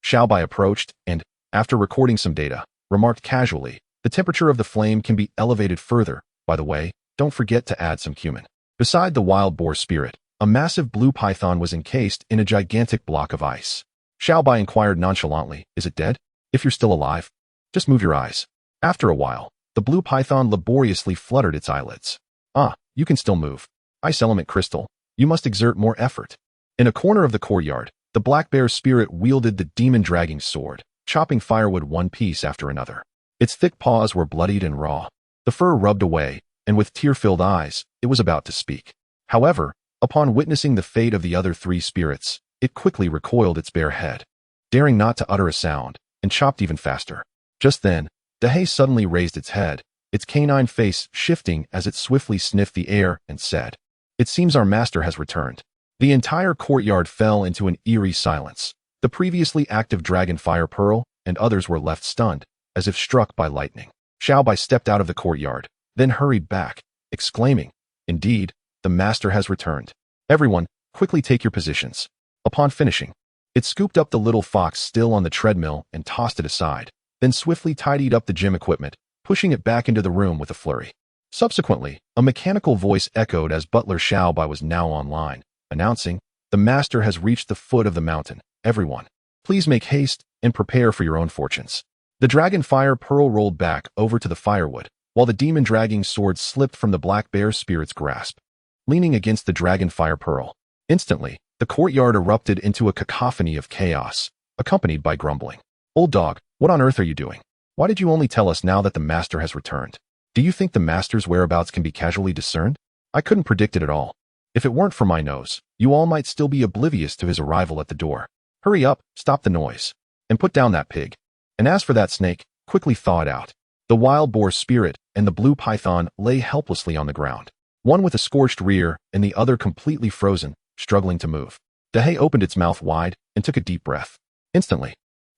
Xiaobai approached and, after recording some data, remarked casually, "The temperature of the flame can be elevated further. By the way, don't forget to add some cumin." Beside the wild boar spirit, a massive blue python was encased in a gigantic block of ice. Xiaobai inquired nonchalantly, "Is it dead? If you're still alive, just move your eyes." After a while, the blue python laboriously fluttered its eyelids. "Ah, you can still move. Ice element crystal, you must exert more effort." In a corner of the courtyard, the black bear spirit wielded the demon-dragging sword, chopping firewood one piece after another. Its thick paws were bloodied and raw, the fur rubbed away, and with tear-filled eyes, it was about to speak. However, upon witnessing the fate of the other three spirits, it quickly recoiled its bare head, daring not to utter a sound, and chopped even faster. Just then, Dahe suddenly raised its head, its canine face shifting as it swiftly sniffed the air and said, "It seems our master has returned." The entire courtyard fell into an eerie silence. The previously active dragon fire pearl and others were left stunned, as if struck by lightning. Xiaobai stepped out of the courtyard, then hurried back, exclaiming, "Indeed, the master has returned. Everyone, quickly take your positions. Upon finishing, it scooped up the little fox still on the treadmill and tossed it aside, then swiftly tidied up the gym equipment, pushing it back into the room with a flurry. Subsequently, a mechanical voice echoed as Butler Xiaobai was now online, announcing, "The master has reached the foot of the mountain. Everyone, please make haste and prepare for your own fortunes." The dragon fire pearl rolled back over to the firewood, while the demon-dragging sword slipped from the black bear spirit's grasp, leaning against the dragon fire pearl. Instantly, the courtyard erupted into a cacophony of chaos, accompanied by grumbling. "Old dog, what on earth are you doing? Why did you only tell us now that the master has returned? Do you think the master's whereabouts can be casually discerned? I couldn't predict it at all. If it weren't for my nose, you all might still be oblivious to his arrival at the door. Hurry up, stop the noise, and put down that pig. And as for that snake, quickly thaw it out." The wild boar spirit and the blue python lay helplessly on the ground, one with a scorched rear and the other completely frozen, struggling to move. Dahei opened its mouth wide and took a deep breath. Instantly,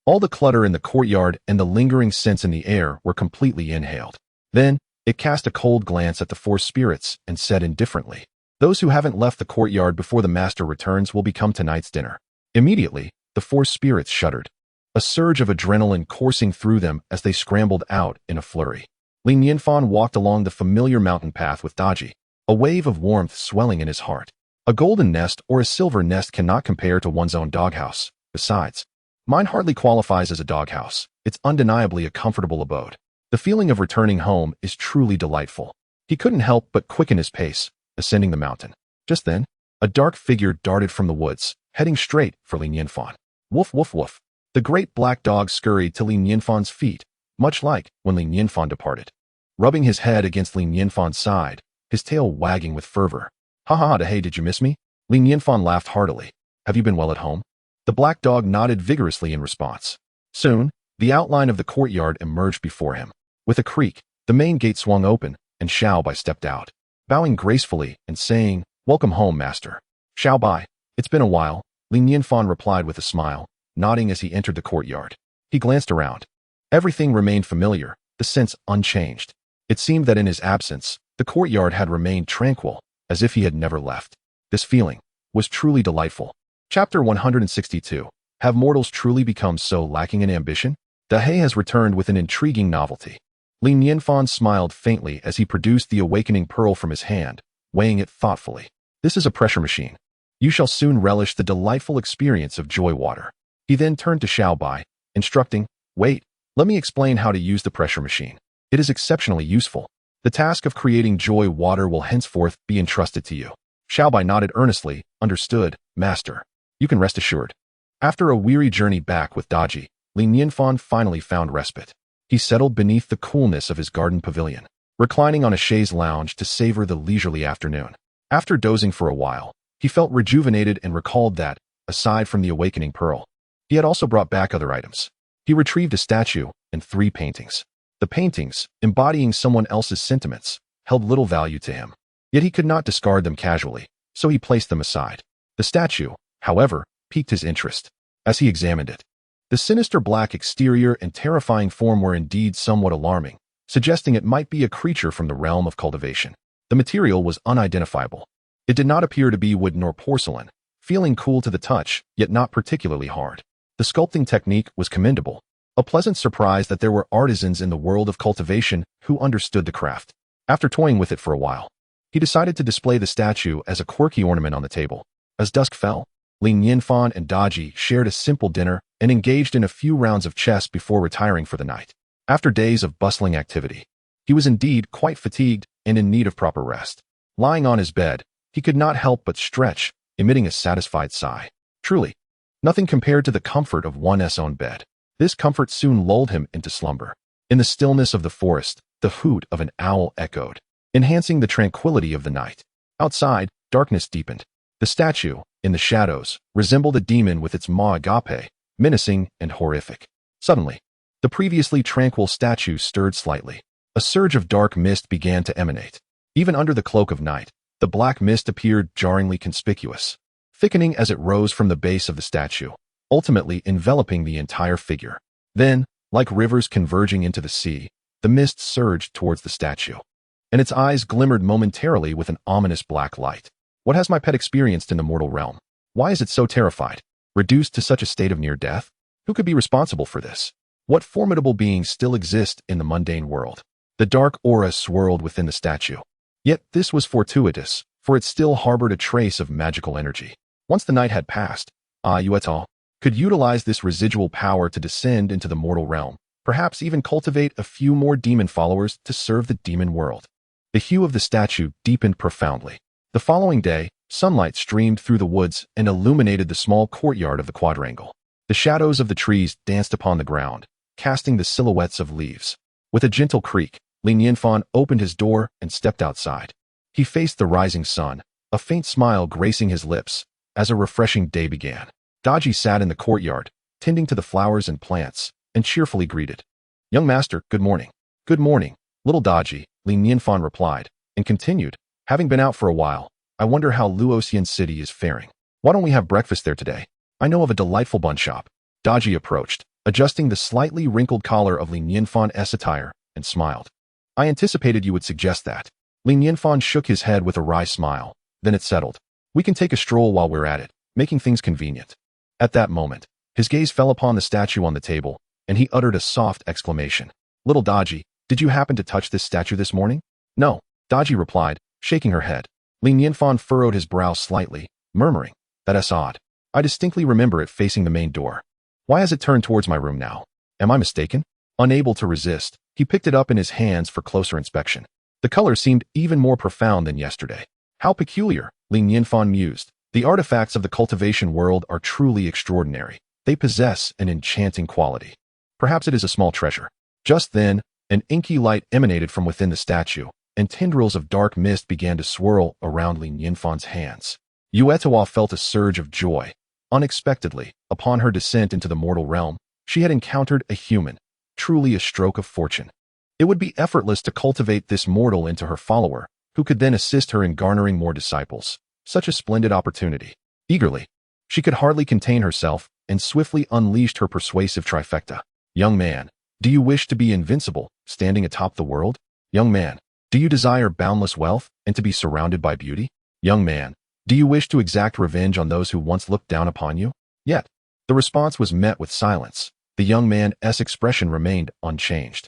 all the clutter in the courtyard and the lingering scents in the air were completely inhaled. Then, it cast a cold glance at the four spirits and said indifferently, "Those who haven't left the courtyard before the master returns will become tonight's dinner." Immediately, the four spirits shuddered, a surge of adrenaline coursing through them as they scrambled out in a flurry. Nianfan walked along the familiar mountain path with Daji, a wave of warmth swelling in his heart. A golden nest or a silver nest cannot compare to one's own doghouse. Besides, mine hardly qualifies as a doghouse. It's undeniably a comfortable abode. The feeling of returning home is truly delightful. He couldn't help but quicken his pace, ascending the mountain. Just then, a dark figure darted from the woods, heading straight for Nianfan. Woof woof woof. The great black dog scurried to Nianfan's feet, much like when Nianfan departed, rubbing his head against Nianfan's side, his tail wagging with fervor. "Ha ha ha, hey, did you miss me?" Nianfan laughed heartily. "Have you been well at home?" The black dog nodded vigorously in response. Soon, the outline of the courtyard emerged before him. With a creak, the main gate swung open, and Xiaobai stepped out, bowing gracefully and saying, "Welcome home, master." "Xiaobai, it's been a while," Nianfan replied with a smile, nodding as he entered the courtyard. He glanced around. Everything remained familiar, the sense unchanged. It seemed that in his absence, the courtyard had remained tranquil, as if he had never left. This feeling was truly delightful. Chapter 162. Have mortals truly become so lacking in ambition? Dahei has returned with an intriguing novelty. Nianfan smiled faintly as he produced the awakening pearl from his hand, weighing it thoughtfully. "This is a pressure machine. You shall soon relish the delightful experience of joy water." He then turned to Xiaobai, instructing, "Wait, let me explain how to use the pressure machine. It is exceptionally useful. The task of creating joy water will henceforth be entrusted to you." Xiaobai nodded earnestly, "Understood, master. You can rest assured." After a weary journey back with Daji, Nianfan finally found respite. He settled beneath the coolness of his garden pavilion, reclining on a chaise lounge to savor the leisurely afternoon. After dozing for a while, he felt rejuvenated and recalled that, aside from the awakening pearl, he had also brought back other items. He retrieved a statue and 3 paintings. The paintings, embodying someone else's sentiments, held little value to him. Yet he could not discard them casually, so he placed them aside. The statue, however, piqued his interest. As he examined it, the sinister black exterior and terrifying form were indeed somewhat alarming, suggesting it might be a creature from the realm of cultivation. The material was unidentifiable. It did not appear to be wood nor porcelain, feeling cool to the touch, yet not particularly hard. The sculpting technique was commendable, a pleasant surprise that there were artisans in the world of cultivation who understood the craft. After toying with it for a while, he decided to display the statue as a quirky ornament on the table. As dusk fell, Nianfan and Daji shared a simple dinner and engaged in a few rounds of chess before retiring for the night. After days of bustling activity, he was indeed quite fatigued and in need of proper rest. Lying on his bed, he could not help but stretch, emitting a satisfied sigh. Truly, nothing compared to the comfort of one's own bed. This comfort soon lulled him into slumber. In the stillness of the forest, the hoot of an owl echoed, enhancing the tranquility of the night. Outside, darkness deepened. The statue, in the shadows, resembled a demon with its maw agape, menacing and horrific. Suddenly, the previously tranquil statue stirred slightly. A surge of dark mist began to emanate. Even under the cloak of night, the black mist appeared jarringly conspicuous, thickening as it rose from the base of the statue, ultimately enveloping the entire figure. Then, like rivers converging into the sea, the mist surged towards the statue. and its eyes glimmered momentarily with an ominous black light. What has my pet experienced in the mortal realm? Why is it so terrified? Reduced to such a state of near death? Who could be responsible for this? What formidable beings still exist in the mundane world? The dark aura swirled within the statue. Yet this was fortuitous, for it still harbored a trace of magical energy. Once the night had passed, Immortal could utilize this residual power to descend into the mortal realm, perhaps even cultivate a few more demon followers to serve the demon world. The hue of the statue deepened profoundly. The following day, sunlight streamed through the woods and illuminated the small courtyard of the quadrangle. The shadows of the trees danced upon the ground, casting the silhouettes of leaves. With a gentle creak, Nianfan opened his door and stepped outside. He faced the rising sun, a faint smile gracing his lips, as a refreshing day began. Daji sat in the courtyard, tending to the flowers and plants, and cheerfully greeted. "Young master, good morning." "Good morning, little Daji," Nianfan replied, and continued, "Having been out for a while, I wonder how Luoxian City is faring. Why don't we have breakfast there today? I know of a delightful bun shop." Daji approached, adjusting the slightly wrinkled collar of Nianfan's attire, and smiled. "I anticipated you would suggest that." Nianfan shook his head with a wry smile, then it settled. "We can take a stroll while we're at it, making things convenient." At that moment, his gaze fell upon the statue on the table, and he uttered a soft exclamation. "Little Daji, did you happen to touch this statue this morning?" "No," Daji replied, shaking her head. Nianfan furrowed his brow slightly, murmuring, "That's odd. I distinctly remember it facing the main door. Why has it turned towards my room now? Am I mistaken?" Unable to resist, he picked it up in his hands for closer inspection. The color seemed even more profound than yesterday. "How peculiar," Nianfan mused. "The artifacts of the cultivation world are truly extraordinary. They possess an enchanting quality. Perhaps it is a small treasure." Just then, an inky light emanated from within the statue, and tendrils of dark mist began to swirl around Nianfan's hands. Immortal felt a surge of joy. Unexpectedly, upon her descent into the mortal realm, she had encountered a human, truly a stroke of fortune. It would be effortless to cultivate this mortal into her follower, who could then assist her in garnering more disciples. Such a splendid opportunity. Eagerly, she could hardly contain herself and swiftly unleashed her persuasive trifecta. "Young man, do you wish to be invincible, standing atop the world? Young man, do you desire boundless wealth and to be surrounded by beauty? Young man, do you wish to exact revenge on those who once looked down upon you?" Yet, the response was met with silence. The young man's expression remained unchanged.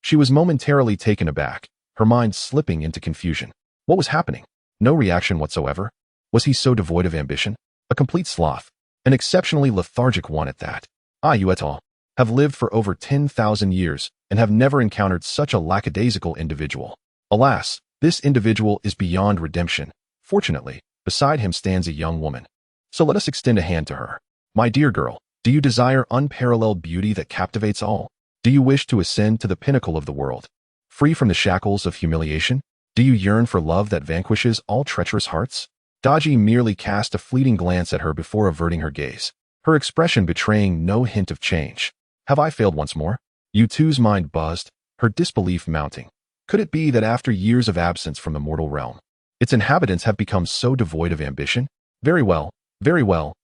She was momentarily taken aback, her mind slipping into confusion. What was happening? No reaction whatsoever. Was he so devoid of ambition? A complete sloth. An exceptionally lethargic one at that. Immortal have lived for over 10,000 years and have never encountered such a lackadaisical individual. Alas, this individual is beyond redemption. Fortunately, beside him stands a young woman. So let us extend a hand to her. "My dear girl, do you desire unparalleled beauty that captivates all? Do you wish to ascend to the pinnacle of the world, free from the shackles of humiliation? Do you yearn for love that vanquishes all treacherous hearts?" Daji merely cast a fleeting glance at her before averting her gaze, her expression betraying no hint of change. "Have I failed once more?" Yutu's mind buzzed, her disbelief mounting. Could it be that after years of absence from the mortal realm, its inhabitants have become so devoid of ambition? Very well,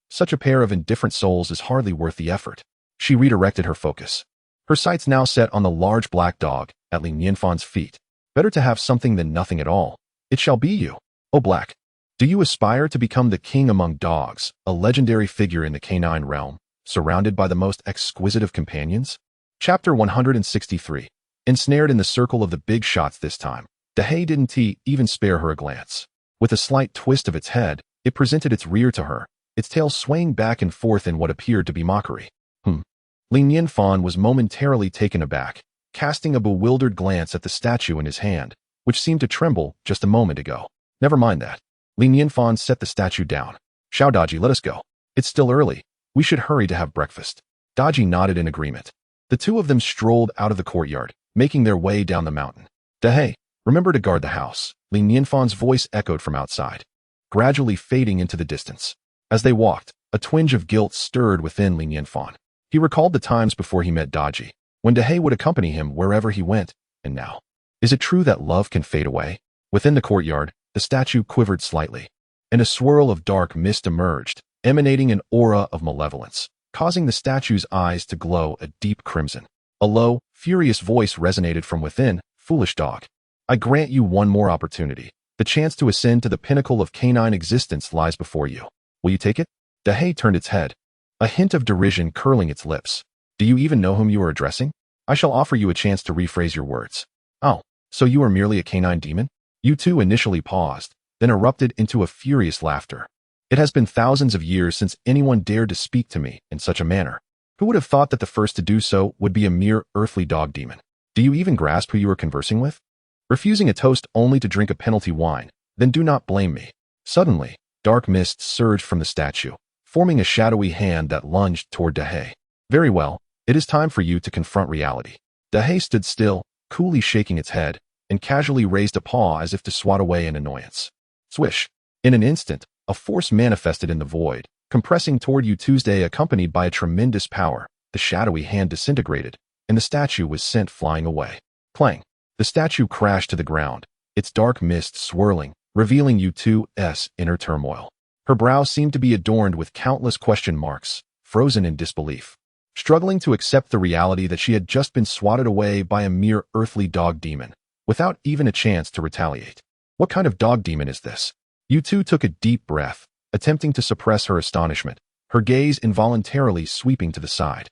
such a pair of indifferent souls is hardly worth the effort. She redirected her focus. Her sights now set on the large black dog at Nianfan's feet. "Better to have something than nothing at all. It shall be you. Oh Black, do you aspire to become the king among dogs, a legendary figure in the canine realm, surrounded by the most exquisite of companions?" Chapter 163. Ensnared in the circle of the big shots this time, Dahe didn't even spare her a glance. With a slight twist of its head, it presented its rear to her, its tail swaying back and forth in what appeared to be mockery. Nianfan was momentarily taken aback, casting a bewildered glance at the statue in his hand, which seemed to tremble just a moment ago. "Never mind that." Nianfan set the statue down. "Xiao Daji, let us go. It's still early. We should hurry to have breakfast." Daji nodded in agreement. The two of them strolled out of the courtyard, making their way down the mountain. "Dahe, remember to guard the house," Nianfan's voice echoed from outside, gradually fading into the distance. As they walked, a twinge of guilt stirred within Nianfan. He recalled the times before he met Daji, when Dahe would accompany him wherever he went, and now. Is it true that love can fade away? Within the courtyard, the statue quivered slightly, and a swirl of dark mist emerged, emanating an aura of malevolence, causing the statue's eyes to glow a deep crimson. A low, furious voice resonated from within. "Foolish dog. I grant you one more opportunity. The chance to ascend to the pinnacle of canine existence lies before you. Will you take it? Dahe turned its head, a hint of derision curling its lips. Do you even know whom you are addressing? I shall offer you a chance to rephrase your words. Oh, so you are merely a canine demon? U2 initially paused, then erupted into a furious laughter. It has been thousands of years since anyone dared to speak to me in such a manner. Who would have thought that the first to do so would be a mere earthly dog demon? Do you even grasp who you are conversing with? Refusing a toast only to drink a penalty wine, then do not blame me. Suddenly, dark mist surged from the statue, forming a shadowy hand that lunged toward Dahe. Very well, it is time for you to confront reality. Dahe stood still, coolly shaking its head, and casually raised a paw as if to swat away an annoyance. Swish! In an instant, a force manifested in the void, compressing toward you Tuesday accompanied by a tremendous power. The shadowy hand disintegrated, and the statue was sent flying away. Clang! The statue crashed to the ground, its dark mist swirling, revealing U2's inner turmoil. Her brow seemed to be adorned with countless question marks, frozen in disbelief, struggling to accept the reality that she had just been swatted away by a mere earthly dog demon, without even a chance to retaliate. What kind of dog demon is this? U2 took a deep breath, attempting to suppress her astonishment, her gaze involuntarily sweeping to the side,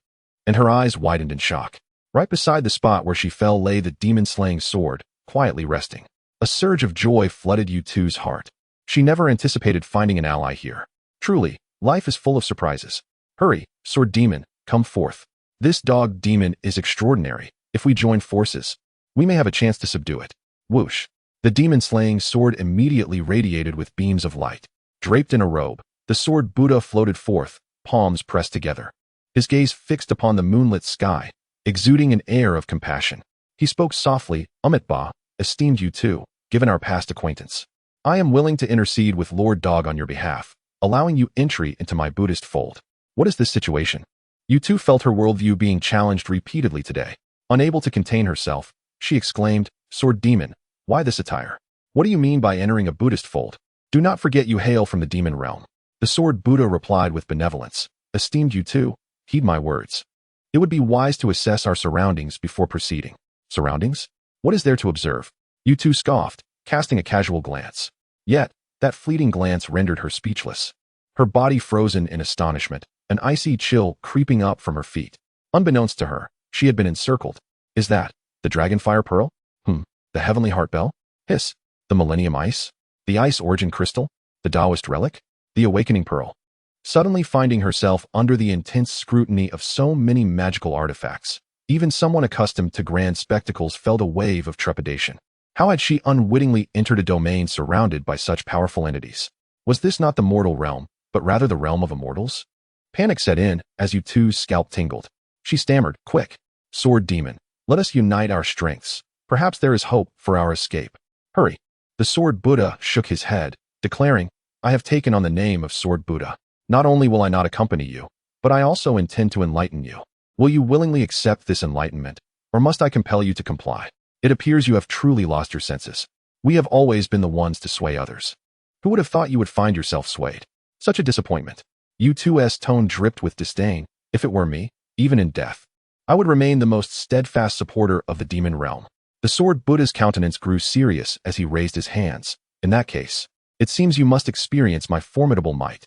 and her eyes widened in shock. Right beside the spot where she fell lay the demon-slaying sword, quietly resting. A surge of joy flooded U2's heart. She never anticipated finding an ally here. Truly, life is full of surprises. Hurry, sword demon, come forth. This dog demon is extraordinary. If we join forces, we may have a chance to subdue it. Whoosh! The demon-slaying sword immediately radiated with beams of light. Draped in a robe, the sword Buddha floated forth, palms pressed together. His gaze fixed upon the moonlit sky, exuding an air of compassion. He spoke softly, Amitba, esteemed U2, given our past acquaintance. I am willing to intercede with Lord Dog on your behalf, allowing you entry into my Buddhist fold. What is this situation? U2 felt her worldview being challenged repeatedly today. Unable to contain herself, she exclaimed, Sword demon, why this attire? What do you mean by entering a Buddhist fold? Do not forget you hail from the demon realm. The sword Buddha replied with benevolence, esteemed U2, heed my words. It would be wise to assess our surroundings before proceeding. Surroundings? What is there to observe? U2 scoffed, casting a casual glance. Yet, that fleeting glance rendered her speechless. Her body frozen in astonishment, an icy chill creeping up from her feet. Unbeknownst to her, she had been encircled. Is that the Dragonfire Pearl? The Heavenly Heart Bell? Hiss! The Millennium Ice? The Ice Origin Crystal? The Taoist Relic? The Awakening Pearl? Suddenly finding herself under the intense scrutiny of so many magical artifacts, even someone accustomed to grand spectacles felt a wave of trepidation. How had she unwittingly entered a domain surrounded by such powerful entities? Was this not the mortal realm, but rather the realm of immortals? Panic set in as U2's scalp tingled. She stammered, quick! Sword demon, let us unite our strengths. Perhaps there is hope for our escape. Hurry! The sword Buddha shook his head, declaring, I have taken on the name of Sword Buddha. Not only will I not accompany you, but I also intend to enlighten you. Will you willingly accept this enlightenment, or must I compel you to comply? It appears you have truly lost your senses. We have always been the ones to sway others. Who would have thought you would find yourself swayed? Such a disappointment. U2's tone dripped with disdain. If it were me, even in death, I would remain the most steadfast supporter of the demon realm. The sword Buddha's countenance grew serious as he raised his hands. In that case, it seems you must experience my formidable might.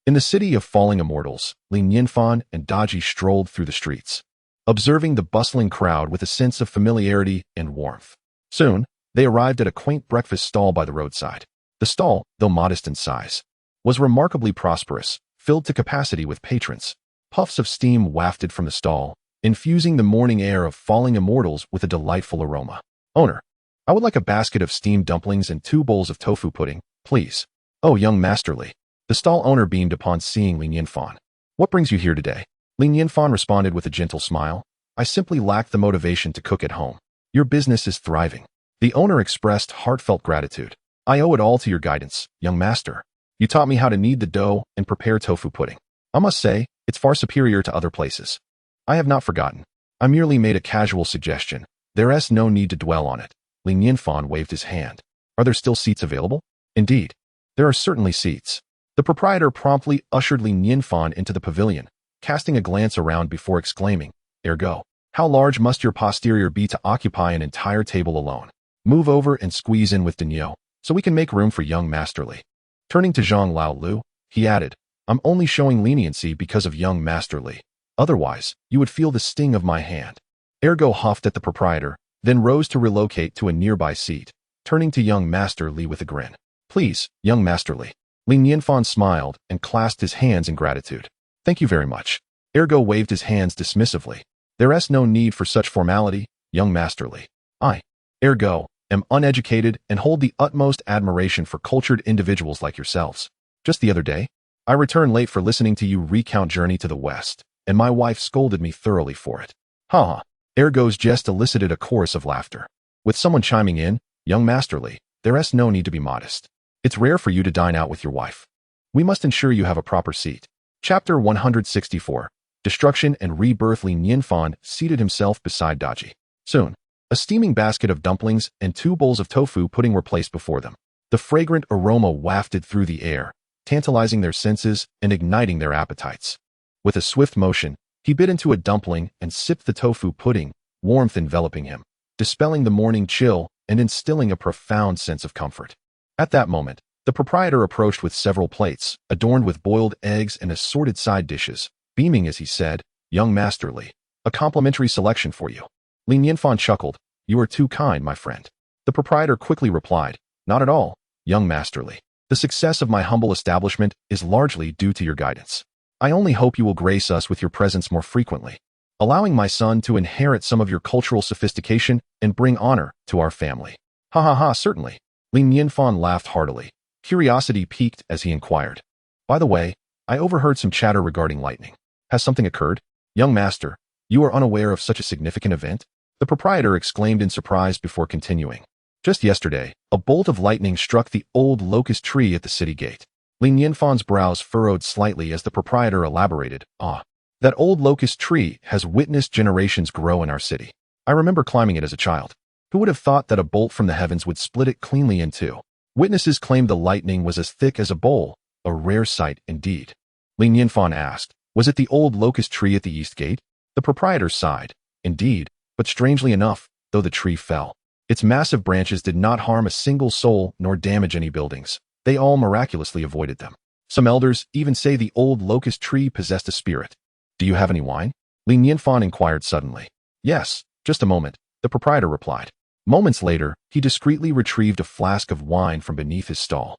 In the city of falling immortals, Nianfan and Daji strolled through the streets, observing the bustling crowd with a sense of familiarity and warmth. Soon, they arrived at a quaint breakfast stall by the roadside. The stall, though modest in size, was remarkably prosperous, filled to capacity with patrons. Puffs of steam wafted from the stall, infusing the morning air of falling immortals with a delightful aroma. Owner, I would like a basket of steamed dumplings and 2 bowls of tofu pudding, please. Oh, young masterly. The stall owner beamed upon seeing Nianfan. What brings you here today? Nianfan responded with a gentle smile. I simply lack the motivation to cook at home. Your business is thriving. The owner expressed heartfelt gratitude. I owe it all to your guidance, young master. You taught me how to knead the dough and prepare tofu pudding. I must say, it's far superior to other places. I have not forgotten. I merely made a casual suggestion. There's no need to dwell on it. Nianfan waved his hand. Are there still seats available? Indeed. There are certainly seats. The proprietor promptly ushered Nianfan into the pavilion, casting a glance around before exclaiming, Ergo, how large must your posterior be to occupy an entire table alone? Move over and squeeze in with Daniel, so we can make room for young Master Li. Turning to Zhang Lao Lu, he added, I'm only showing leniency because of young Master Li. Otherwise, you would feel the sting of my hand. Ergo huffed at the proprietor, then rose to relocate to a nearby seat, turning to young Master Li with a grin. Please, young Master Li. Li Nianfan smiled and clasped his hands in gratitude. Thank you very much. Ergo waved his hands dismissively. There's no need for such formality, young Master Li. I, ergo, am uneducated and hold the utmost admiration for cultured individuals like yourselves. Just the other day, I returned late for listening to you recount Journey to the West, and my wife scolded me thoroughly for it. Ha ha. Ergo's jest elicited a chorus of laughter. With someone chiming in, young Master Li, there's no need to be modest. It's rare for you to dine out with your wife. We must ensure you have a proper seat. Chapter 164. Destruction and Rebirth. Li Nianfan seated himself beside Daji. Soon, a steaming basket of dumplings and 2 bowls of tofu pudding were placed before them. The fragrant aroma wafted through the air, tantalizing their senses and igniting their appetites. With a swift motion, he bit into a dumpling and sipped the tofu pudding, warmth enveloping him, dispelling the morning chill and instilling a profound sense of comfort. At that moment, the proprietor approached with several plates, adorned with boiled eggs and assorted side dishes, beaming as he said, Young Master Li, a complimentary selection for you. Li Nianfan chuckled, You are too kind, my friend. The proprietor quickly replied, Not at all, young Master Li. The success of my humble establishment is largely due to your guidance. I only hope you will grace us with your presence more frequently, allowing my son to inherit some of your cultural sophistication and bring honor to our family. Ha ha ha, certainly. Li Nianfan laughed heartily. Curiosity piqued as he inquired. By the way, I overheard some chatter regarding lightning. Has something occurred? Young master, you are unaware of such a significant event? The proprietor exclaimed in surprise before continuing. Just yesterday, a bolt of lightning struck the old locust tree at the city gate. Li Nianfan's brows furrowed slightly as the proprietor elaborated. That old locust tree has witnessed generations grow in our city. I remember climbing it as a child. Who would have thought that a bolt from the heavens would split it cleanly in two? Witnesses claimed the lightning was as thick as a bowl, a rare sight indeed. Li Nianfan asked, Was it the old locust tree at the east gate? The proprietor sighed. Indeed, but strangely enough, though the tree fell, its massive branches did not harm a single soul nor damage any buildings. They all miraculously avoided them. Some elders even say the old locust tree possessed a spirit. Do you have any wine? Li Nianfan inquired suddenly. Yes, just a moment, the proprietor replied. Moments later, he discreetly retrieved a flask of wine from beneath his stall.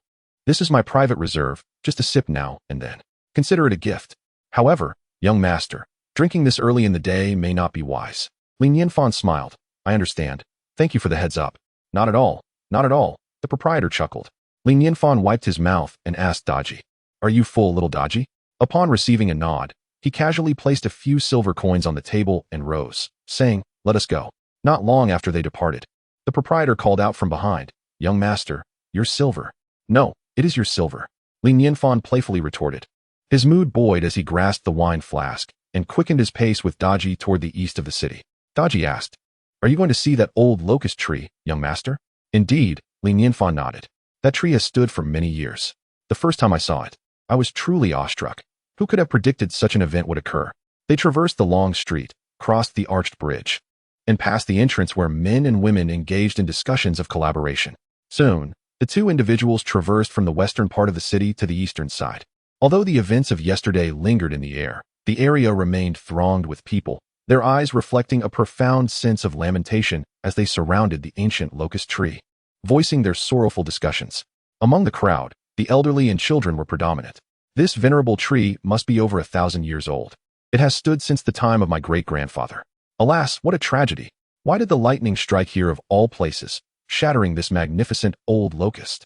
This is my private reserve, just a sip now and then. Consider it a gift. However, young master, drinking this early in the day may not be wise. Li Nianfan smiled. I understand. Thank you for the heads up. Not at all, not at all, the proprietor chuckled. Li Nianfan wiped his mouth and asked Daji, Are you full, little Daji? Upon receiving a nod, he casually placed a few silver coins on the table and rose, saying, Let us go. Not long after they departed, the proprietor called out from behind, Young master, your silver. No, it is your silver. Li Nianfan playfully retorted. His mood buoyed as he grasped the wine flask and quickened his pace with Daji toward the east of the city. Daji asked, Are you going to see that old locust tree, young master? Indeed, Li Nianfan nodded. That tree has stood for many years. The first time I saw it, I was truly awestruck. Who could have predicted such an event would occur? They traversed the long street, crossed the arched bridge, and past the entrance where men and women engaged in discussions of collaboration. Soon, the two individuals traversed from the western part of the city to the eastern side. Although the events of yesterday lingered in the air, the area remained thronged with people, their eyes reflecting a profound sense of lamentation as they surrounded the ancient locust tree, voicing their sorrowful discussions. Among the crowd, the elderly and children were predominant. This venerable tree must be over 1,000 years old. It has stood since the time of my great-grandfather. Alas, what a tragedy! Why did the lightning strike here of all places, shattering this magnificent old locust?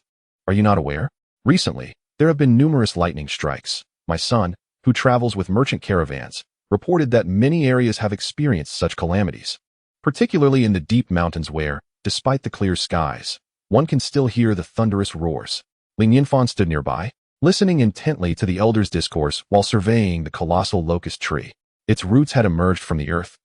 Are you not aware? Recently, there have been numerous lightning strikes. My son, who travels with merchant caravans, reported that many areas have experienced such calamities, particularly in the deep mountains where, despite the clear skies, one can still hear the thunderous roars. Li Nianfan stood nearby, listening intently to the elder's discourse while surveying the colossal locust tree. Its roots had emerged from the earth,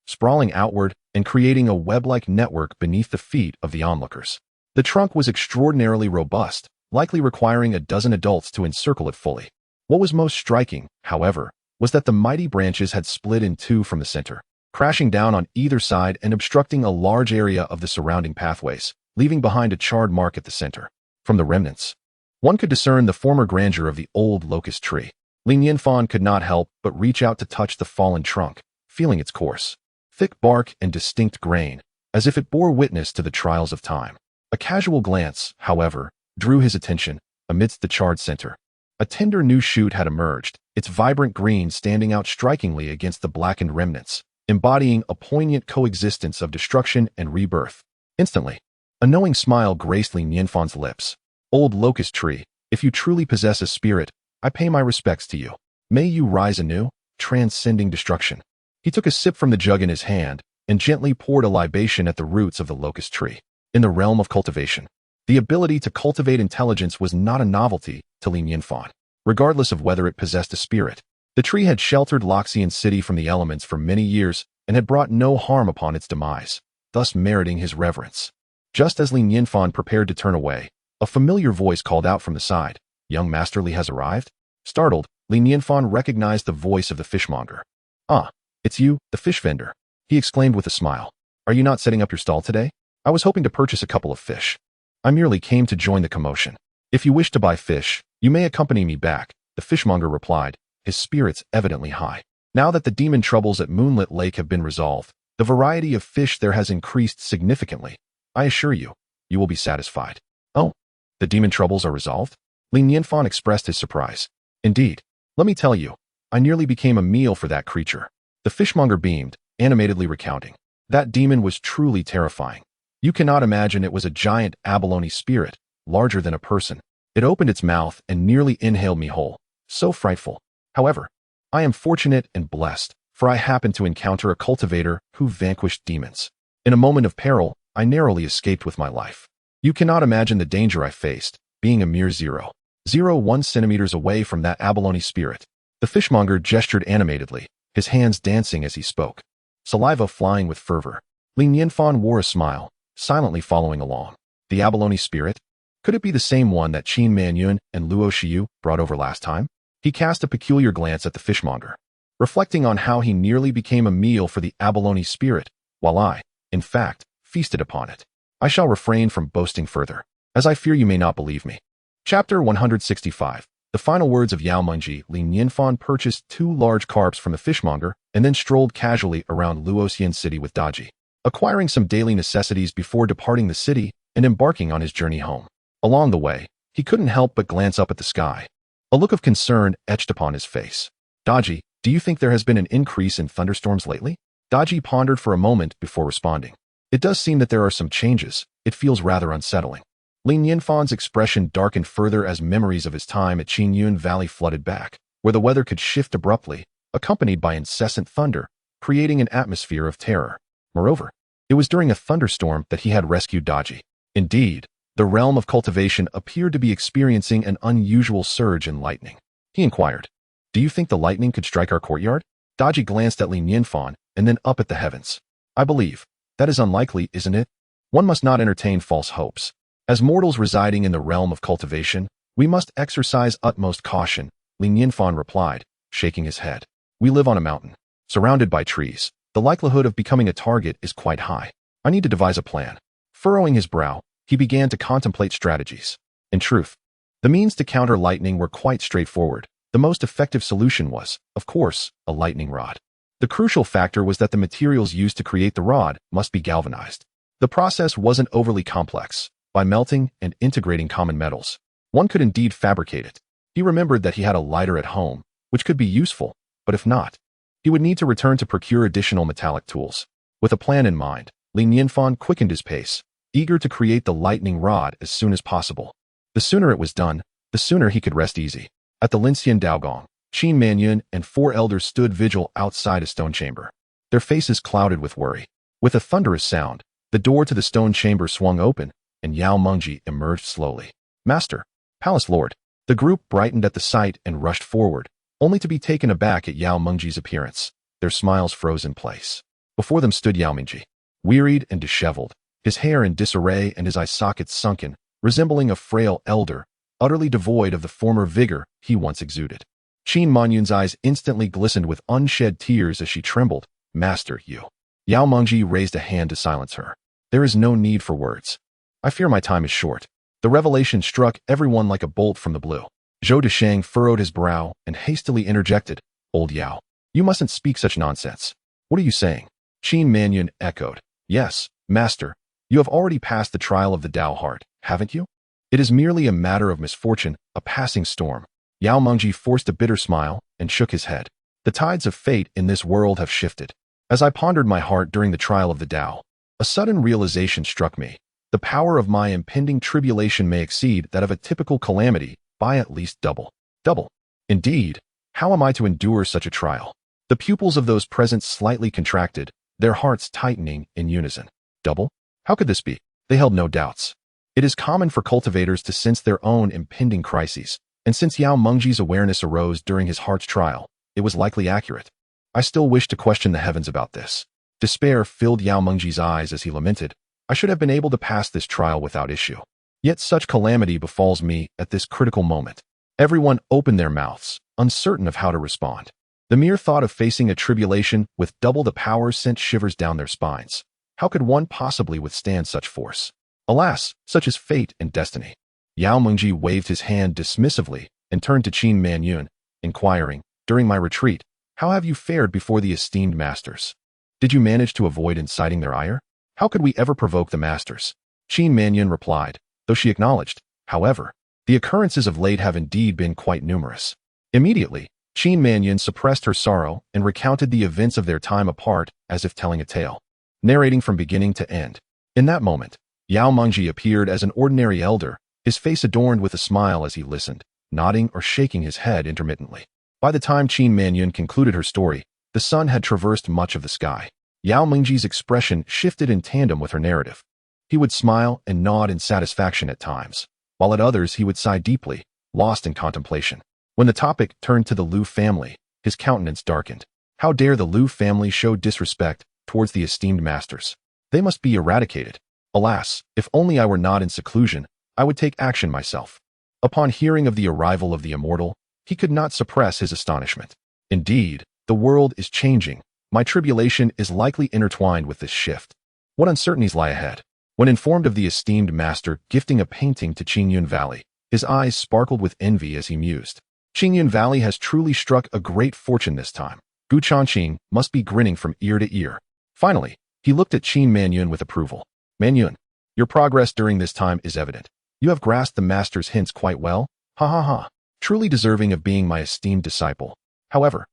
sprawling outward and creating a web-like network beneath the feet of the onlookers. The trunk was extraordinarily robust, likely requiring a dozen adults to encircle it fully. What was most striking, however, was that the mighty branches had split in two from the center, crashing down on either side and obstructing a large area of the surrounding pathways. leaving behind a charred mark at the center. From the remnants, one could discern the former grandeur of the old locust tree. Nianfan could not help but reach out to touch the fallen trunk, feeling its coarse, thick bark and distinct grain, as if it bore witness to the trials of time. A casual glance, however, drew his attention. Amidst the charred center, a tender new shoot had emerged, its vibrant green standing out strikingly against the blackened remnants, embodying a poignant coexistence of destruction and rebirth. Instantly, a knowing smile graced Nianfan's lips. Old locust tree, if you truly possess a spirit, I pay my respects to you. May you rise anew, transcending destruction. He took a sip from the jug in his hand and gently poured a libation at the roots of the locust tree. In the realm of cultivation, the ability to cultivate intelligence was not a novelty to Nianfan, regardless of whether it possessed a spirit. The tree had sheltered Loxian City from the elements for many years and had brought no harm upon its demise, thus meriting his reverence. Just as Nianfan prepared to turn away, a familiar voice called out from the side, "Young Master Li has arrived?" Startled, Nianfan recognized the voice of the fishmonger. "Ah, it's you, the fish vendor," he exclaimed with a smile. "Are you not setting up your stall today? I was hoping to purchase a couple of fish. I merely came to join the commotion. If you wish to buy fish, you may accompany me back," the fishmonger replied, his spirits evidently high. Now that the demon troubles at Moonlit Lake have been resolved, the variety of fish there has increased significantly. I assure you, you will be satisfied. "Oh, the demon troubles are resolved?" Nianfan expressed his surprise. "Indeed. Let me tell you, I nearly became a meal for that creature." The fishmonger beamed, animatedly recounting. "That demon was truly terrifying. You cannot imagine it was a giant abalone spirit, larger than a person. It opened its mouth and nearly inhaled me whole. So frightful. However, I am fortunate and blessed, for I happened to encounter a cultivator who vanquished demons. In a moment of peril, I narrowly escaped with my life. You cannot imagine the danger I faced, being a mere 0.01 centimeters away from that abalone spirit." The fishmonger gestured animatedly, his hands dancing as he spoke, saliva flying with fervor. Nianfan wore a smile, silently following along. The abalone spirit? Could it be the same one that Qin Manyun and Luo Xiu brought over last time? He cast a peculiar glance at the fishmonger, reflecting on how he nearly became a meal for the abalone spirit, while I, in fact, feasted upon it. I shall refrain from boasting further, as I fear you may not believe me. Chapter 165. The final words of Yao Mengji. Nianfan purchased 2 large carps from the fishmonger and then strolled casually around Luoxian City with Daji, acquiring some daily necessities before departing the city and embarking on his journey home. Along the way, he couldn't help but glance up at the sky. A look of concern etched upon his face. "Daji, do you think there has been an increase in thunderstorms lately?" Daji pondered for a moment before responding. "It does seem that there are some changes. It feels rather unsettling." Nianfan's expression darkened further as memories of his time at Qinyun Valley flooded back, where the weather could shift abruptly, accompanied by incessant thunder, creating an atmosphere of terror. Moreover, it was during a thunderstorm that he had rescued Daji. Indeed, the realm of cultivation appeared to be experiencing an unusual surge in lightning. He inquired, "Do you think the lightning could strike our courtyard?" Daji glanced at Nianfan and then up at the heavens. "I believe. That is unlikely, isn't it? One must not entertain false hopes. As mortals residing in the realm of cultivation, we must exercise utmost caution," Nianfan replied, shaking his head. "We live on a mountain, surrounded by trees. The likelihood of becoming a target is quite high. I need to devise a plan." Furrowing his brow, he began to contemplate strategies. In truth, the means to counter lightning were quite straightforward. The most effective solution was, of course, a lightning rod. The crucial factor was that the materials used to create the rod must be galvanized. The process wasn't overly complex. By melting and integrating common metals, one could indeed fabricate it. He remembered that he had a lighter at home, which could be useful, but if not, he would need to return to procure additional metallic tools. With a plan in mind, Nianfan quickened his pace, eager to create the lightning rod as soon as possible. The sooner it was done, the sooner he could rest easy. At the Linxian Daogong, Qin Manyun and 4 elders stood vigil outside a stone chamber, their faces clouded with worry. With a thunderous sound, the door to the stone chamber swung open, and Yao Mengji emerged slowly. "Master, Palace Lord." The group brightened at the sight and rushed forward, only to be taken aback at Yao Mengji's appearance. Their smiles froze in place. Before them stood Yao Mengji, wearied and disheveled, his hair in disarray and his eye sockets sunken, resembling a frail elder, utterly devoid of the former vigor he once exuded. Qin Manyun's eyes instantly glistened with unshed tears as she trembled. "Master, you." Yao Mengji raised a hand to silence her. "There is no need for words. I fear my time is short. The revelation struck everyone like a bolt from the blue. Zhou Deshang furrowed his brow and hastily interjected, Old Yao, you mustn't speak such nonsense. What are you saying? Qin Manyun echoed. Yes, master. You have already passed the trial of the Tao heart, haven't you? It is merely a matter of misfortune, a passing storm. Yao Mengji forced a bitter smile and shook his head. The tides of fate in this world have shifted. As I pondered my heart during the trial of the Tao, a sudden realization struck me. The power of my impending tribulation may exceed that of a typical calamity by at least double. Double. Indeed, how am I to endure such a trial? The pupils of those present slightly contracted, their hearts tightening in unison. Double? How could this be? They held no doubts. It is common for cultivators to sense their own impending crises, and since Yao Mengji's awareness arose during his heart's trial, it was likely accurate. I still wish to question the heavens about this. Despair filled Yao Mengji's eyes as he lamented, I should have been able to pass this trial without issue. Yet such calamity befalls me at this critical moment. Everyone opened their mouths, uncertain of how to respond. The mere thought of facing a tribulation with double the power sent shivers down their spines. How could one possibly withstand such force? Alas, such is fate and destiny. Yao Mengji waved his hand dismissively and turned to Qin Manyun, inquiring, During my retreat, how have you fared before the esteemed masters? Did you manage to avoid inciting their ire? How could we ever provoke the masters? Qin Manyun replied, though she acknowledged, however, the occurrences of late have indeed been quite numerous. Immediately, Qin Manyun suppressed her sorrow and recounted the events of their time apart as if telling a tale, narrating from beginning to end. In that moment, Yao Mengji appeared as an ordinary elder, his face adorned with a smile as he listened, nodding or shaking his head intermittently. By the time Qin Manyun concluded her story, the sun had traversed much of the sky. Yao Mengji's expression shifted in tandem with her narrative. He would smile and nod in satisfaction at times, while at others he would sigh deeply, lost in contemplation. When the topic turned to the Liu family, his countenance darkened. How dare the Liu family show disrespect towards the esteemed masters? They must be eradicated. Alas, if only I were not in seclusion, I would take action myself. Upon hearing of the arrival of the Immortal, he could not suppress his astonishment. Indeed, the world is changing. My tribulation is likely intertwined with this shift. What uncertainties lie ahead? When informed of the esteemed master gifting a painting to Qingyun Valley, his eyes sparkled with envy as he mused. Qingyun Valley has truly struck a great fortune this time. Gu Changqing must be grinning from ear to ear. Finally, he looked at Qin Manyun with approval. Manyun, your progress during this time is evident. You have grasped the master's hints quite well. Ha ha ha. Truly deserving of being my esteemed disciple. However,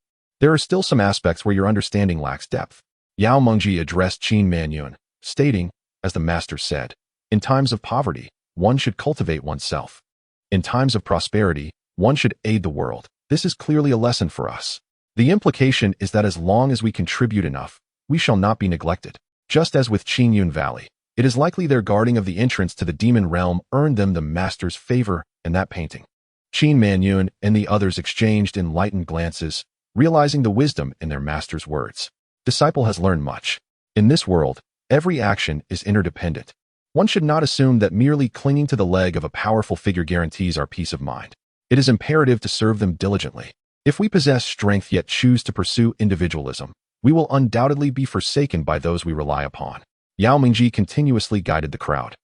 there are still some aspects where your understanding lacks depth. Yao Mengji addressed Qin Manyun, stating, as the master said, in times of poverty, one should cultivate oneself. In times of prosperity, one should aid the world. This is clearly a lesson for us. The implication is that as long as we contribute enough, we shall not be neglected. Just as with Qingyun Valley, it is likely their guarding of the entrance to the demon realm earned them the master's favor in that painting. Qin Manyun and the others exchanged enlightened glances, realizing the wisdom in their master's words. Disciple has learned much. In this world, every action is interdependent. One should not assume that merely clinging to the leg of a powerful figure guarantees our peace of mind. It is imperative to serve them diligently. If we possess strength yet choose to pursue individualism, we will undoubtedly be forsaken by those we rely upon. Yao Mengji continuously guided the crowd,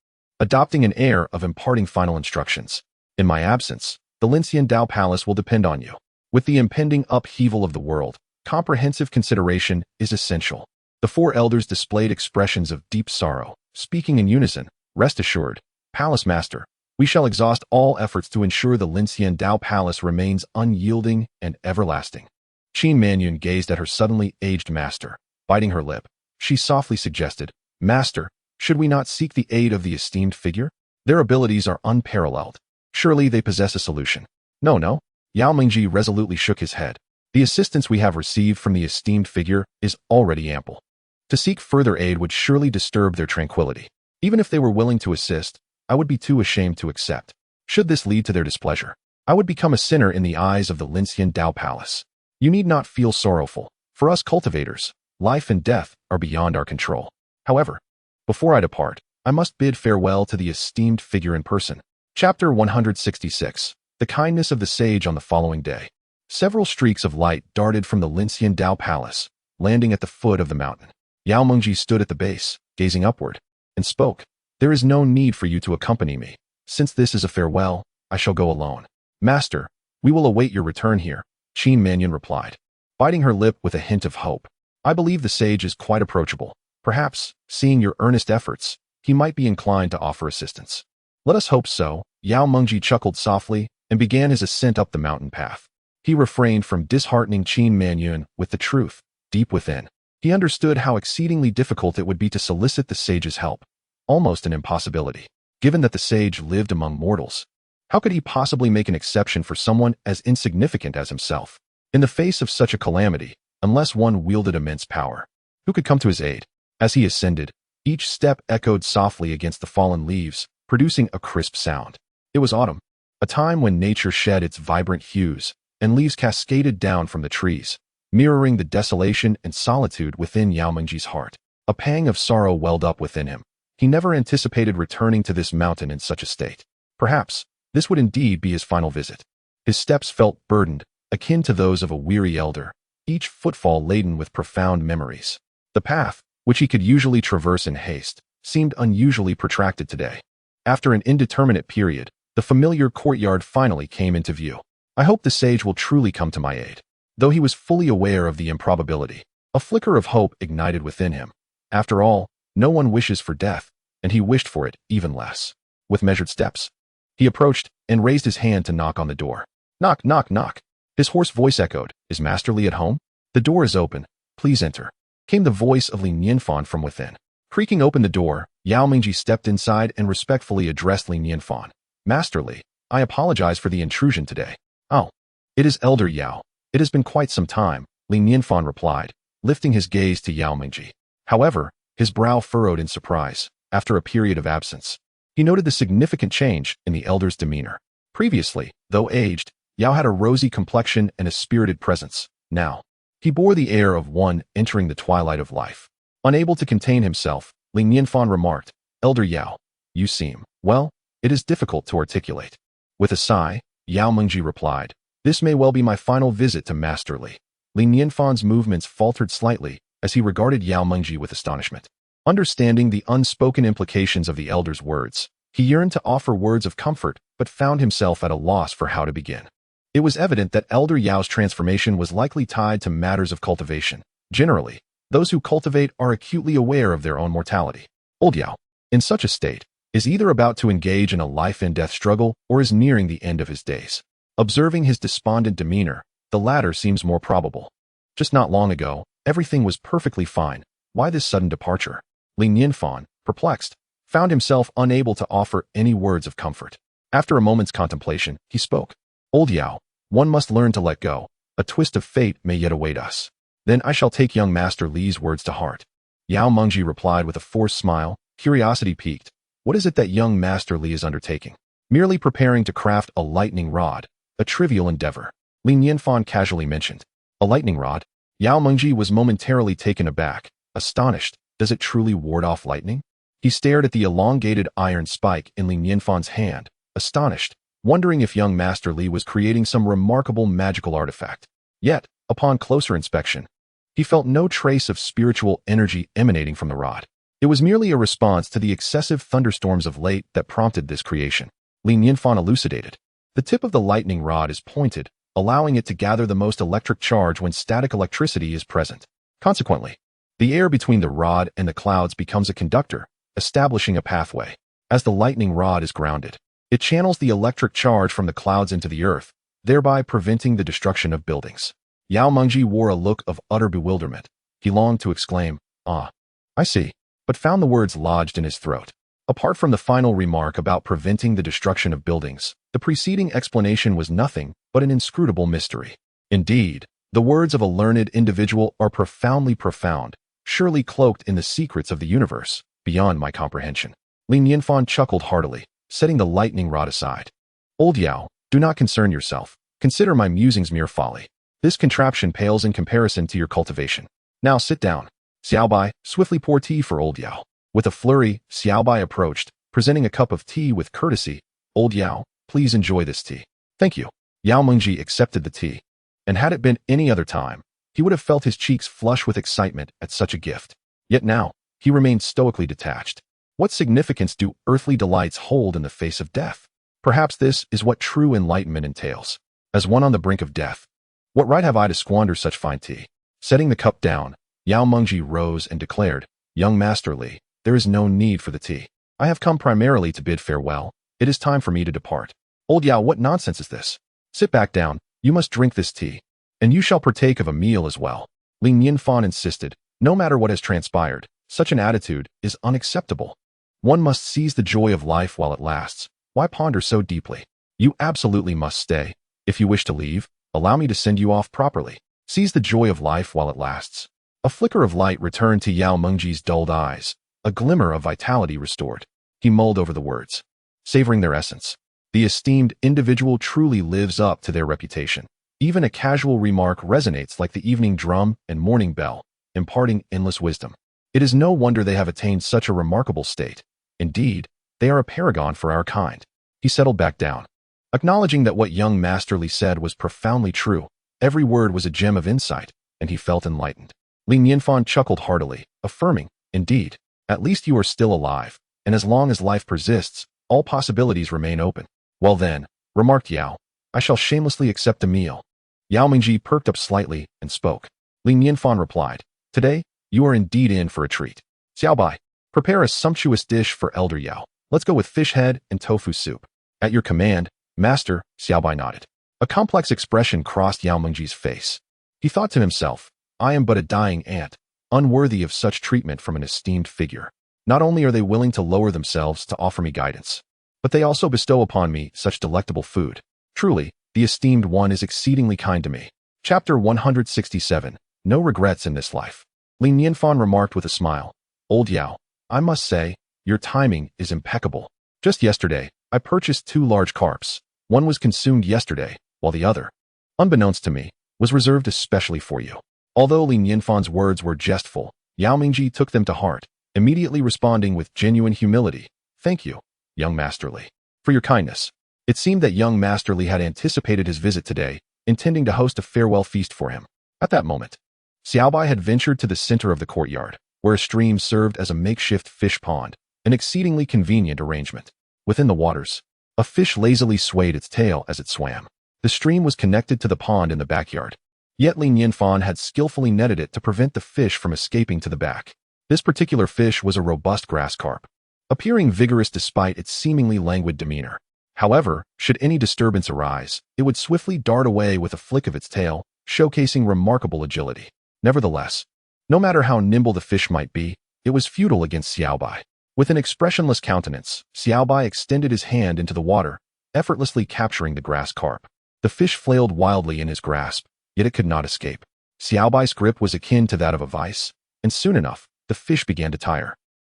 adopting an air of imparting final instructions. In my absence, the Lincian Dao Palace will depend on you. With the impending upheaval of the world, comprehensive consideration is essential. The four elders displayed expressions of deep sorrow, speaking in unison. Rest assured, Palace Master, we shall exhaust all efforts to ensure the Lincian Dao Palace remains unyielding and everlasting. Qin Manyun gazed at her suddenly aged master. Biting her lip, she softly suggested, Master, should we not seek the aid of the esteemed figure? Their abilities are unparalleled. Surely they possess a solution. No. Yao Mengji resolutely shook his head. The assistance we have received from the esteemed figure is already ample. To seek further aid would surely disturb their tranquility. Even if they were willing to assist, I would be too ashamed to accept. Should this lead to their displeasure, I would become a sinner in the eyes of the Lincian Dao Palace. You need not feel sorrowful. For us cultivators, life and death are beyond our control. However, before I depart, I must bid farewell to the esteemed figure in person. Chapter 166. The kindness of the sage on the following day. Several streaks of light darted from the Lincian Dao Palace, landing at the foot of the mountain. Yao Mengji stood at the base, gazing upward, and spoke, There is no need for you to accompany me. Since this is a farewell, I shall go alone. Master, we will await your return here, Qin Mannion replied, biting her lip with a hint of hope. I believe the sage is quite approachable. Perhaps, seeing your earnest efforts, he might be inclined to offer assistance. Let us hope so. Yao Mengji chuckled softly and began his ascent up the mountain path. He refrained from disheartening Qin Mannion with the truth. Deep within, he understood how exceedingly difficult it would be to solicit the sage's help. Almost an impossibility. Given that the sage lived among mortals, how could he possibly make an exception for someone as insignificant as himself? In the face of such a calamity, unless one wielded immense power, who could come to his aid? As he ascended, each step echoed softly against the fallen leaves, producing a crisp sound. It was autumn, a time when nature shed its vibrant hues, and leaves cascaded down from the trees, mirroring the desolation and solitude within Yao Mengji's heart. A pang of sorrow welled up within him. He never anticipated returning to this mountain in such a state. Perhaps, this would indeed be his final visit. His steps felt burdened, akin to those of a weary elder, each footfall laden with profound memories. The path, which he could usually traverse in haste, seemed unusually protracted today. After an indeterminate period, the familiar courtyard finally came into view. I hope the sage will truly come to my aid. Though he was fully aware of the improbability, a flicker of hope ignited within him. After all, no one wishes for death, and he wished for it even less. With measured steps, he approached and raised his hand to knock on the door. Knock, knock, knock. His hoarse voice echoed. Is Master Li at home? The door is open. Please enter. Came the voice of Li Nianfan from within. Creaking open the door, Yao Mengji stepped inside and respectfully addressed Li Nianfan. Master Li, I apologize for the intrusion today. Oh, it is Elder Yao. It has been quite some time, Li Nianfan replied, lifting his gaze to Yao Mengji. However, his brow furrowed in surprise. After a period of absence, he noted the significant change in the elder's demeanor. Previously, though aged, Yao had a rosy complexion and a spirited presence. Now, he bore the air of one entering the twilight of life. Unable to contain himself, Li Nianfan remarked, Elder Yao, you seem, well, it is difficult to articulate. With a sigh, Yao Mengji replied, this may well be my final visit to Master Li. Li Nianfan's movements faltered slightly as he regarded Yao Mengji with astonishment. Understanding the unspoken implications of the elder's words, he yearned to offer words of comfort, but found himself at a loss for how to begin. It was evident that Elder Yao's transformation was likely tied to matters of cultivation. Generally, those who cultivate are acutely aware of their own mortality. Old Yao, in such a state, is either about to engage in a life-and-death struggle or is nearing the end of his days. Observing his despondent demeanor, the latter seems more probable. Just not long ago, everything was perfectly fine. Why this sudden departure? Li Nianfan, perplexed, found himself unable to offer any words of comfort. After a moment's contemplation, he spoke. Old Yao, one must learn to let go. A twist of fate may yet await us. Then I shall take young Master Li's words to heart. Yao Mengji replied with a forced smile, curiosity piqued. What is it that young Master Li is undertaking? Merely preparing to craft a lightning rod, a trivial endeavor. Li Nianfan casually mentioned. A lightning rod? Yao Mengji was momentarily taken aback, astonished. Does it truly ward off lightning? He stared at the elongated iron spike in Li Nianfan's hand, astonished, wondering if young Master Li was creating some remarkable magical artifact. Yet, upon closer inspection, he felt no trace of spiritual energy emanating from the rod. It was merely a response to the excessive thunderstorms of late that prompted this creation. Li Nianfan elucidated. The tip of the lightning rod is pointed, allowing it to gather the most electric charge when static electricity is present. Consequently, the air between the rod and the clouds becomes a conductor, establishing a pathway. As the lightning rod is grounded, it channels the electric charge from the clouds into the earth, thereby preventing the destruction of buildings. Yao Mengji wore a look of utter bewilderment. He longed to exclaim, Ah, I see, but found the words lodged in his throat. Apart from the final remark about preventing the destruction of buildings, the preceding explanation was nothing but an inscrutable mystery. Indeed, the words of a learned individual are profoundly profound, surely cloaked in the secrets of the universe, beyond my comprehension. Li Nianfan chuckled heartily, setting the lightning rod aside. Old Yao, do not concern yourself. Consider my musings mere folly. This contraption pales in comparison to your cultivation. Now sit down. Xiaobai, swiftly pour tea for Old Yao. With a flurry, Xiaobai approached, presenting a cup of tea with courtesy. Old Yao, please enjoy this tea. Thank you. Yao Mengji accepted the tea. And had it been any other time, he would have felt his cheeks flush with excitement at such a gift. Yet now, he remained stoically detached. What significance do earthly delights hold in the face of death? Perhaps this is what true enlightenment entails. As one on the brink of death, what right have I to squander such fine tea? Setting the cup down, Yao Mengji rose and declared, Young Master Li, there is no need for the tea. I have come primarily to bid farewell. It is time for me to depart. Old Yao, what nonsense is this? Sit back down, you must drink this tea. And you shall partake of a meal as well. Li Nianfan insisted, no matter what has transpired, such an attitude is unacceptable. One must seize the joy of life while it lasts. Why ponder so deeply? You absolutely must stay. If you wish to leave, allow me to send you off properly. Seize the joy of life while it lasts. A flicker of light returned to Yao Mengji's dulled eyes. A glimmer of vitality restored. He mulled over the words, savoring their essence. The esteemed individual truly lives up to their reputation. Even a casual remark resonates like the evening drum and morning bell, imparting endless wisdom. It is no wonder they have attained such a remarkable state. Indeed, they are a paragon for our kind. He settled back down. Acknowledging that what young Master Li said was profoundly true, every word was a gem of insight, and he felt enlightened. Li Nianfan chuckled heartily, affirming, indeed, at least you are still alive, and as long as life persists, all possibilities remain open. Well then, remarked Yao, I shall shamelessly accept a meal. Yao Mengji perked up slightly and spoke. Li Nianfan replied, today, you are indeed in for a treat. Xiaobai, prepare a sumptuous dish for Elder Yao. Let's go with fish head and tofu soup. At your command, Master, Xiaobai nodded. A complex expression crossed Yao Mengji's face. He thought to himself, I am but a dying ant, unworthy of such treatment from an esteemed figure. Not only are they willing to lower themselves to offer me guidance, but they also bestow upon me such delectable food. Truly, the esteemed one is exceedingly kind to me. Chapter 167. No regrets in this life. Li Nianfan remarked with a smile. Old Yao, I must say, your timing is impeccable. Just yesterday, I purchased 2 large carps. One was consumed yesterday, while the other, unbeknownst to me, was reserved especially for you. Although Li Nianfan's words were jestful, Yao Mengji took them to heart, immediately responding with genuine humility. Thank you, young Master Li, for your kindness. It seemed that young Master Li had anticipated his visit today, intending to host a farewell feast for him. At that moment, Xiaobai had ventured to the center of the courtyard, where a stream served as a makeshift fish pond, an exceedingly convenient arrangement. Within the waters, a fish lazily swayed its tail as it swam. The stream was connected to the pond in the backyard, yet Li Nianfan had skillfully netted it to prevent the fish from escaping to the back. This particular fish was a robust grass carp, appearing vigorous despite its seemingly languid demeanor. However, should any disturbance arise, it would swiftly dart away with a flick of its tail, showcasing remarkable agility. Nevertheless, no matter how nimble the fish might be, it was futile against Xiaobai. With an expressionless countenance, Xiaobai extended his hand into the water, effortlessly capturing the grass carp. The fish flailed wildly in his grasp, yet it could not escape. Xiaobai's grip was akin to that of a vice, and soon enough, the fish began to tire.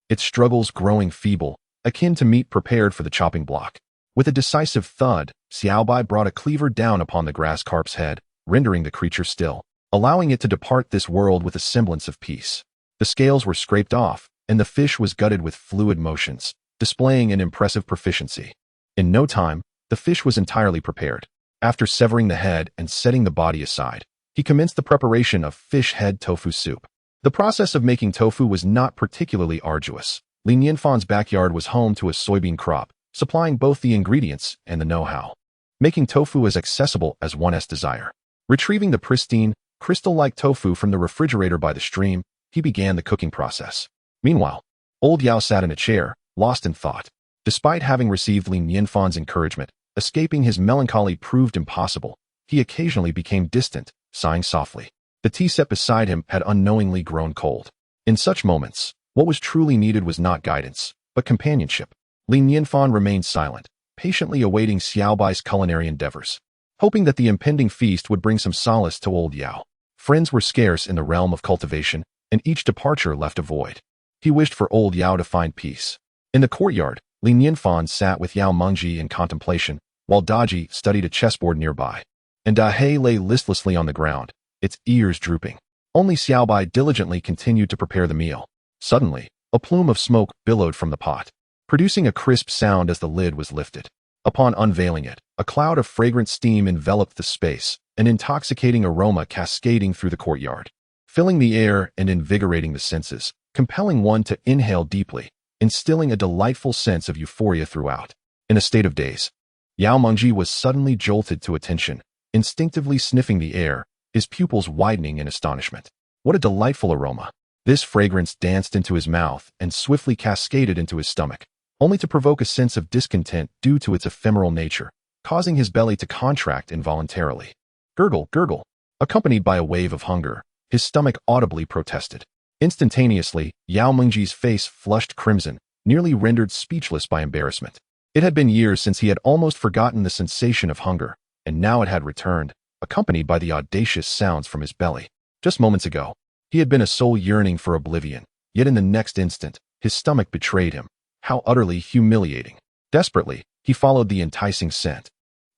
Its struggles growing feeble, akin to meat prepared for the chopping block. With a decisive thud, Xiaobai brought a cleaver down upon the grass carp's head, rendering the creature still, allowing it to depart this world with a semblance of peace. The scales were scraped off, and the fish was gutted with fluid motions, displaying an impressive proficiency. In no time, the fish was entirely prepared. After severing the head and setting the body aside, he commenced the preparation of fish head tofu soup. The process of making tofu was not particularly arduous. Li Nianfan's backyard was home to a soybean crop, supplying both the ingredients and the know-how, making tofu as accessible as one's desire. Retrieving the pristine, crystal-like tofu from the refrigerator by the stream, he began the cooking process. Meanwhile, old Yao sat in a chair, lost in thought. Despite having received Li Nianfan's encouragement, escaping his melancholy proved impossible. He occasionally became distant, sighing softly. The tea set beside him had unknowingly grown cold. In such moments, what was truly needed was not guidance, but companionship. Li Nianfan remained silent, patiently awaiting Xiaobai's culinary endeavors, hoping that the impending feast would bring some solace to old Yao. Friends were scarce in the realm of cultivation, and each departure left a void. He wished for old Yao to find peace. In the courtyard, Li Nianfan sat with Yao Mengji in contemplation, while Daji studied a chessboard nearby. And Dahei lay listlessly on the ground, its ears drooping. Only Xiaobai diligently continued to prepare the meal. Suddenly, a plume of smoke billowed from the pot, producing a crisp sound as the lid was lifted. Upon unveiling it, a cloud of fragrant steam enveloped the space, an intoxicating aroma cascading through the courtyard, filling the air and invigorating the senses, compelling one to inhale deeply. instilling a delightful sense of euphoria throughout. In a state of daze, Yao Mengji was suddenly jolted to attention, instinctively sniffing the air, his pupils widening in astonishment. What a delightful aroma! This fragrance danced into his mouth and swiftly cascaded into his stomach, only to provoke a sense of discontent due to its ephemeral nature, causing his belly to contract involuntarily. Gurgle, gurgle. Accompanied by a wave of hunger, his stomach audibly protested. Instantaneously, Yao Mengji's face flushed crimson, nearly rendered speechless by embarrassment. It had been years since he had almost forgotten the sensation of hunger, and now it had returned, accompanied by the audacious sounds from his belly. Just moments ago, he had been a soul yearning for oblivion, yet in the next instant, his stomach betrayed him. How utterly humiliating. Desperately, he followed the enticing scent,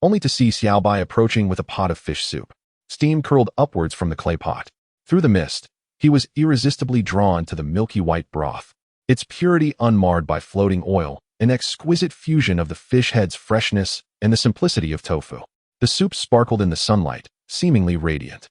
only to see Xiaobai approaching with a pot of fish soup. Steam curled upwards from the clay pot. Through the mist, he was irresistibly drawn to the milky white broth, its purity unmarred by floating oil, an exquisite fusion of the fish head's freshness and the simplicity of tofu. The soup sparkled in the sunlight, seemingly radiant.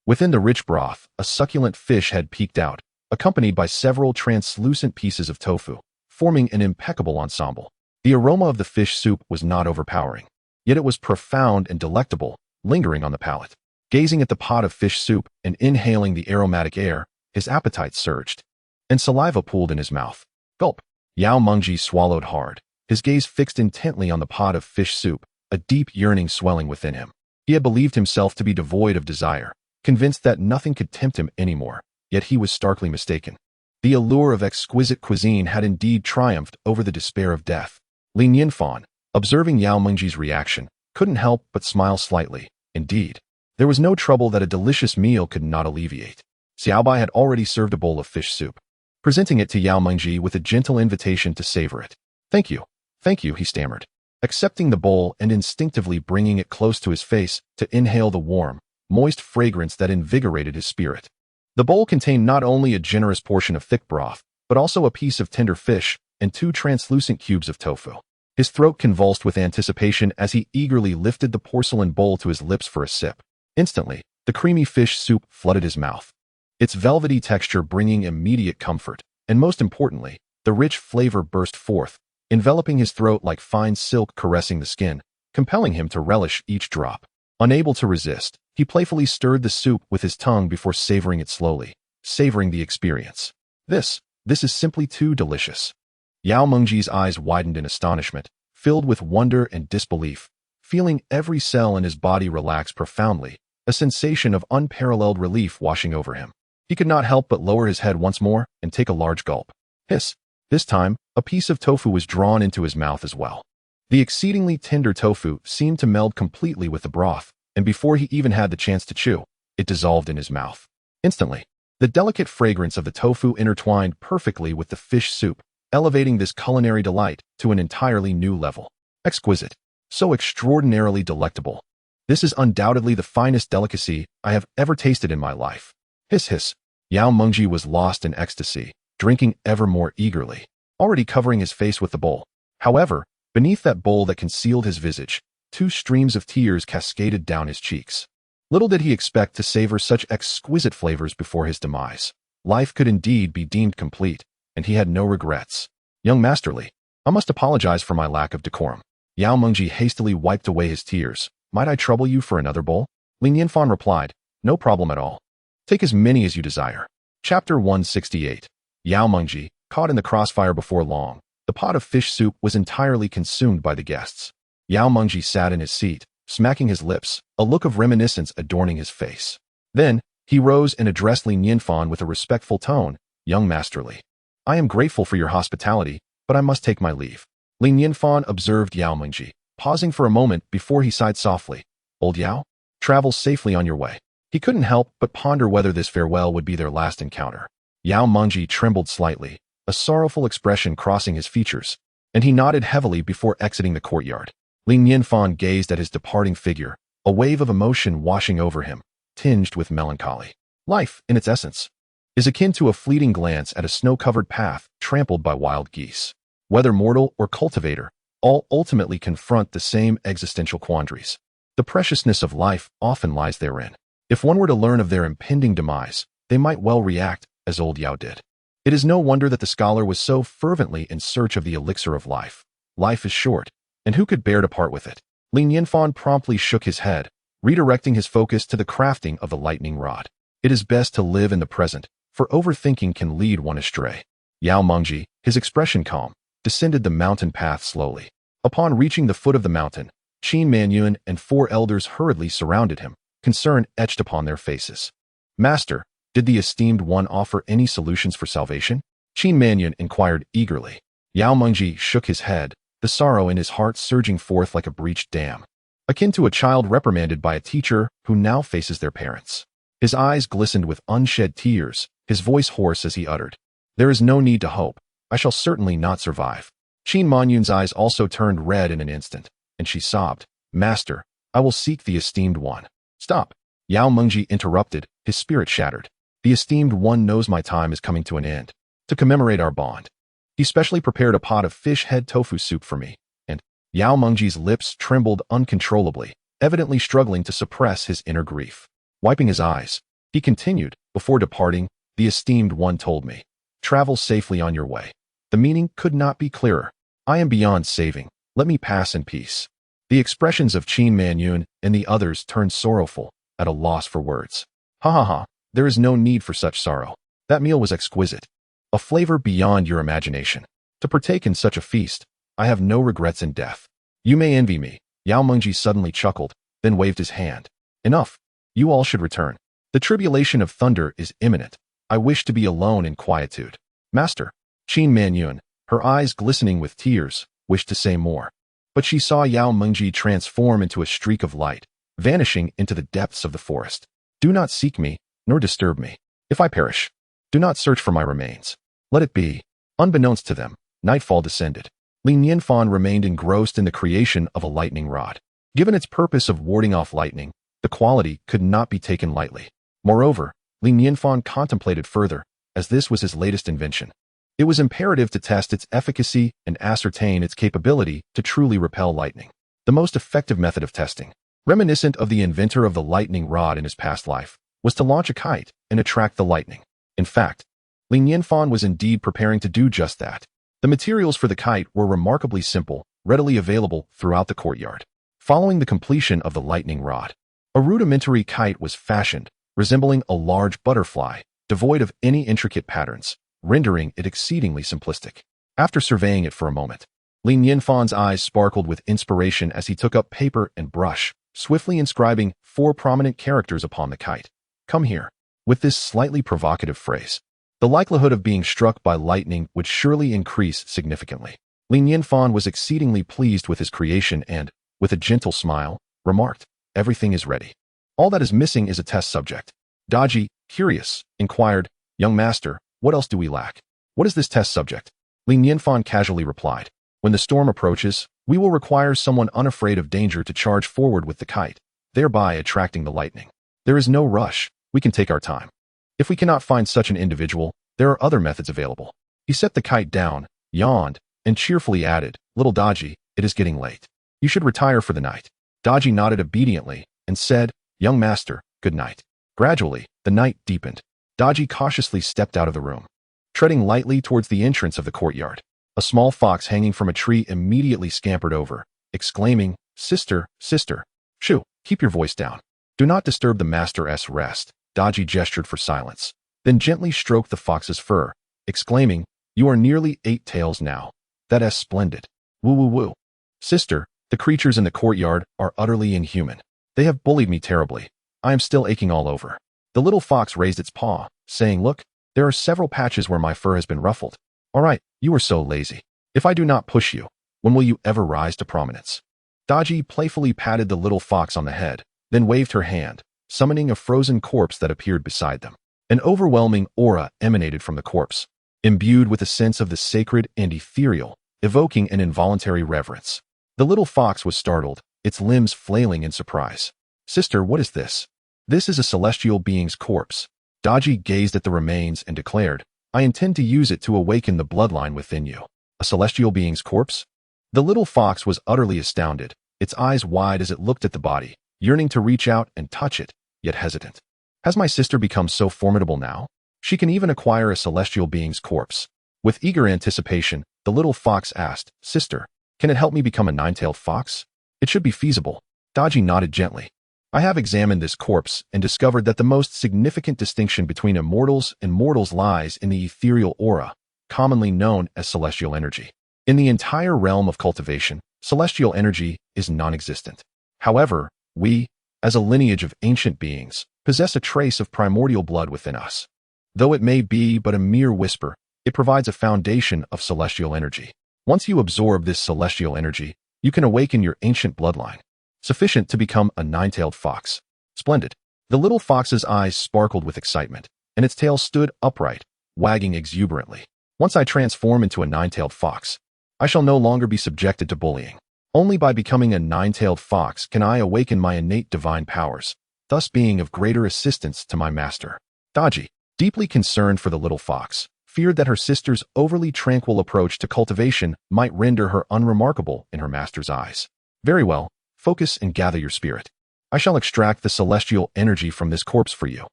Within the rich broth, a succulent fish head peeked out, accompanied by several translucent pieces of tofu, forming an impeccable ensemble. The aroma of the fish soup was not overpowering, yet it was profound and delectable, lingering on the palate. Gazing at the pot of fish soup and inhaling the aromatic air, his appetite surged, and saliva pooled in his mouth. Gulp! Yao Mengji swallowed hard, his gaze fixed intently on the pot of fish soup, a deep yearning swelling within him. He had believed himself to be devoid of desire, convinced that nothing could tempt him anymore, yet he was starkly mistaken. The allure of exquisite cuisine had indeed triumphed over the despair of death. Nianfan, observing Yao Mengji's reaction, couldn't help but smile slightly. Indeed, there was no trouble that a delicious meal could not alleviate. Xiaobai had already served a bowl of fish soup, presenting it to Yao Mengji with a gentle invitation to savor it. Thank you, he stammered, accepting the bowl and instinctively bringing it close to his face to inhale the warm, moist fragrance that invigorated his spirit. The bowl contained not only a generous portion of thick broth, but also a piece of tender fish and 2 translucent cubes of tofu. His throat convulsed with anticipation as he eagerly lifted the porcelain bowl to his lips for a sip. Instantly, the creamy fish soup flooded his mouth, its velvety texture bringing immediate comfort, and most importantly, the rich flavor burst forth, enveloping his throat like fine silk caressing the skin, compelling him to relish each drop. Unable to resist, he playfully stirred the soup with his tongue before savoring it slowly, savoring the experience. This is simply too delicious. Yao Mengji's eyes widened in astonishment, filled with wonder and disbelief, feeling every cell in his body relax profoundly, a sensation of unparalleled relief washing over him. He could not help but lower his head once more and take a large gulp. Hiss! This time, a piece of tofu was drawn into his mouth as well. The exceedingly tender tofu seemed to meld completely with the broth, and before he even had the chance to chew, it dissolved in his mouth. Instantly, the delicate fragrance of the tofu intertwined perfectly with the fish soup, elevating this culinary delight to an entirely new level. Exquisite. So extraordinarily delectable. This is undoubtedly the finest delicacy I have ever tasted in my life. Hiss hiss. Yao Mengji was lost in ecstasy, drinking ever more eagerly, already covering his face with the bowl. However, beneath that bowl that concealed his visage, 2 streams of tears cascaded down his cheeks. Little did he expect to savor such exquisite flavors before his demise. Life could indeed be deemed complete, and he had no regrets. Young Masterly, I must apologize for my lack of decorum. Yao Mengji hastily wiped away his tears. Might I trouble you for another bowl? Nianfan replied, no problem at all. Take as many as you desire. Chapter 168. Yao Mengji, caught in the crossfire before long, the pot of fish soup was entirely consumed by the guests. Yao Mengji sat in his seat, smacking his lips, a look of reminiscence adorning his face. Then, he rose and addressed Nianfan with a respectful tone, Young Masterly. I am grateful for your hospitality, but I must take my leave. Nianfan observed Yao Mengji, pausing for a moment before he sighed softly. Old Yao? Travel safely on your way. He couldn't help but ponder whether this farewell would be their last encounter. Yao Mengji trembled slightly, a sorrowful expression crossing his features, and he nodded heavily before exiting the courtyard. Nianfan gazed at his departing figure, a wave of emotion washing over him, tinged with melancholy. Life, in its essence, is akin to a fleeting glance at a snow-covered path trampled by wild geese. Whether mortal or cultivator, all ultimately confront the same existential quandaries. The preciousness of life often lies therein. If one were to learn of their impending demise, they might well react as old Yao did. It is no wonder that the scholar was so fervently in search of the elixir of life. Life is short, and who could bear to part with it? Li Nianfan promptly shook his head, redirecting his focus to the crafting of the lightning rod. It is best to live in the present, for overthinking can lead one astray. Yao Mengji, his expression calm, descended the mountain path slowly. Upon reaching the foot of the mountain, Qin Manyuan and 4 elders hurriedly surrounded him, concern etched upon their faces. Master, did the esteemed one offer any solutions for salvation? Qin Manyuan inquired eagerly. Yao Mengji shook his head, the sorrow in his heart surging forth like a breached dam, akin to a child reprimanded by a teacher who now faces their parents. His eyes glistened with unshed tears, his voice hoarse as he uttered, "There is no need to hope. I shall certainly not survive." Qin Manyuan's eyes also turned red in an instant, and she sobbed, "Master, I will seek the esteemed one." "Stop!" Yao Mengji interrupted, his spirit shattered. "The esteemed one knows my time is coming to an end. To commemorate our bond, he specially prepared a pot of fish head tofu soup for me," and Yao Mengji's lips trembled uncontrollably, evidently struggling to suppress his inner grief. Wiping his eyes, he continued, "Before departing, the esteemed one told me, 'Travel safely on your way.' The meaning could not be clearer. I am beyond saving. Let me pass in peace." The expressions of Qin Manyuan and the others turned sorrowful, at a loss for words. "Ha ha ha, there is no need for such sorrow. That meal was exquisite. A flavor beyond your imagination. To partake in such a feast, I have no regrets in death. You may envy me." Yao Mengji suddenly chuckled, then waved his hand. "Enough. You all should return. The tribulation of thunder is imminent. I wish to be alone in quietude." "Master," Qin Manyuan, her eyes glistening with tears, wished to say more, but she saw Yao Mengji transform into a streak of light, vanishing into the depths of the forest. "Do not seek me, nor disturb me. If I perish, do not search for my remains. Let it be." Unbeknownst to them, nightfall descended. Li Nianfan remained engrossed in the creation of a lightning rod. Given its purpose of warding off lightning, the quality could not be taken lightly. Moreover, Li Nianfan contemplated further, as this was his latest invention. It was imperative to test its efficacy and ascertain its capability to truly repel lightning. The most effective method of testing, reminiscent of the inventor of the lightning rod in his past life, was to launch a kite and attract the lightning. In fact, Li Nianfan was indeed preparing to do just that. The materials for the kite were remarkably simple, readily available throughout the courtyard. Following the completion of the lightning rod, a rudimentary kite was fashioned, resembling a large butterfly, devoid of any intricate patterns, rendering it exceedingly simplistic. After surveying it for a moment, Li Nianfan's eyes sparkled with inspiration as he took up paper and brush, swiftly inscribing 4 prominent characters upon the kite. "Come here." With this slightly provocative phrase, the likelihood of being struck by lightning would surely increase significantly. Li Nianfan was exceedingly pleased with his creation and, with a gentle smile, remarked, "Everything is ready. All that is missing is a test subject." Daji, curious, inquired, "Young master, what else do we lack?" "What is this test subject?" Li Nianfan casually replied, "When the storm approaches, we will require someone unafraid of danger to charge forward with the kite, thereby attracting the lightning. There is no rush. We can take our time. If we cannot find such an individual, there are other methods available." He set the kite down, yawned, and cheerfully added, "Little Daji, it is getting late. You should retire for the night." Daji nodded obediently and said, "Young master, good night." Gradually, the night deepened. Daji cautiously stepped out of the room, treading lightly towards the entrance of the courtyard. A small fox hanging from a tree immediately scampered over, exclaiming, "Sister, sister, shoo, keep your voice down. Do not disturb the master's rest." Daji gestured for silence, then gently stroked the fox's fur, exclaiming, "You are nearly 8 tails now. That is splendid. Woo woo woo. Sister, the creatures in the courtyard are utterly inhuman. They have bullied me terribly. I am still aching all over." The little fox raised its paw, saying, "Look, there are several patches where my fur has been ruffled. All right, you are so lazy. If I do not push you, when will you ever rise to prominence?" Daji playfully patted the little fox on the head, then waved her hand, summoning a frozen corpse that appeared beside them. An overwhelming aura emanated from the corpse, imbued with a sense of the sacred and ethereal, evoking an involuntary reverence. The little fox was startled, its limbs flailing in surprise. "Sister, what is this?" "This is a celestial being's corpse." Daji gazed at the remains and declared, "I intend to use it to awaken the bloodline within you." "A celestial being's corpse?" The little fox was utterly astounded, its eyes wide as it looked at the body, yearning to reach out and touch it, yet hesitant. "Has my sister become so formidable now?" She can even acquire a celestial being's corpse. With eager anticipation, the little fox asked, "Sister, can it help me become a nine-tailed fox?" "It should be feasible." Daji nodded gently. "I have examined this corpse and discovered that the most significant distinction between immortals and mortals lies in the ethereal aura, commonly known as celestial energy. In the entire realm of cultivation, celestial energy is non-existent. However, we, as a lineage of ancient beings, possess a trace of primordial blood within us. Though it may be but a mere whisper, it provides a foundation of celestial energy. Once you absorb this celestial energy, you can awaken your ancient bloodline, sufficient to become a nine-tailed fox." "Splendid." The little fox's eyes sparkled with excitement, and its tail stood upright, wagging exuberantly. "Once I transform into a nine-tailed fox, I shall no longer be subjected to bullying. Only by becoming a nine-tailed fox can I awaken my innate divine powers, thus being of greater assistance to my master." Daji, deeply concerned for the little fox, feared that her sister's overly tranquil approach to cultivation might render her unremarkable in her master's eyes. "Very well, focus and gather your spirit. I shall extract the celestial energy from this corpse for you."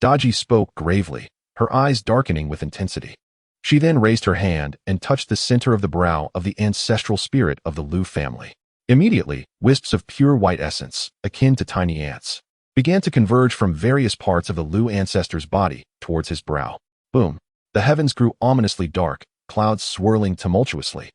Daji spoke gravely, her eyes darkening with intensity. She then raised her hand and touched the center of the brow of the ancestral spirit of the Lu family. Immediately, wisps of pure white essence, akin to tiny ants, began to converge from various parts of the Lu ancestor's body towards his brow. Boom! The heavens grew ominously dark, clouds swirling tumultuously,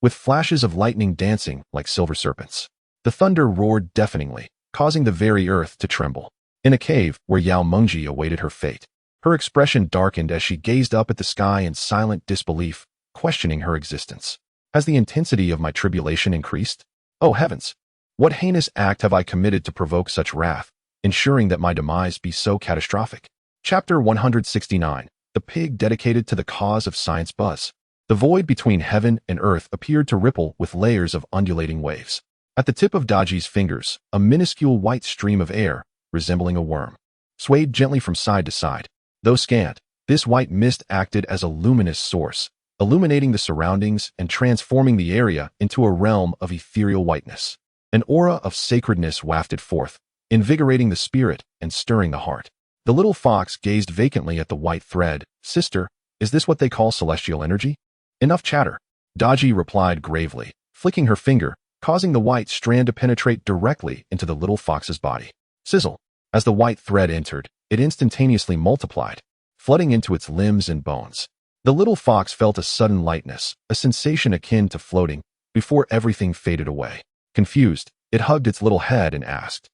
with flashes of lightning dancing like silver serpents. The thunder roared deafeningly, causing the very earth to tremble. In a cave where Yao Mengji awaited her fate, her expression darkened as she gazed up at the sky in silent disbelief, questioning her existence. "Has the intensity of my tribulation increased? Oh heavens! What heinous act have I committed to provoke such wrath, ensuring that my demise be so catastrophic?" Chapter 169. The pig dedicated to the cause of science buzz. The void between heaven and earth appeared to ripple with layers of undulating waves. At the tip of Daji's fingers, a minuscule white stream of air, resembling a worm, swayed gently from side to side. Though scant, this white mist acted as a luminous source, illuminating the surroundings and transforming the area into a realm of ethereal whiteness. An aura of sacredness wafted forth, invigorating the spirit and stirring the heart. The little fox gazed vacantly at the white thread. "Sister, is this what they call celestial energy?" "Enough chatter," Daji replied gravely, flicking her finger, causing the white strand to penetrate directly into the little fox's body. Sizzle! As the white thread entered, it instantaneously multiplied, flooding into its limbs and bones. The little fox felt a sudden lightness, a sensation akin to floating, before everything faded away. Confused, it hugged its little head and asked,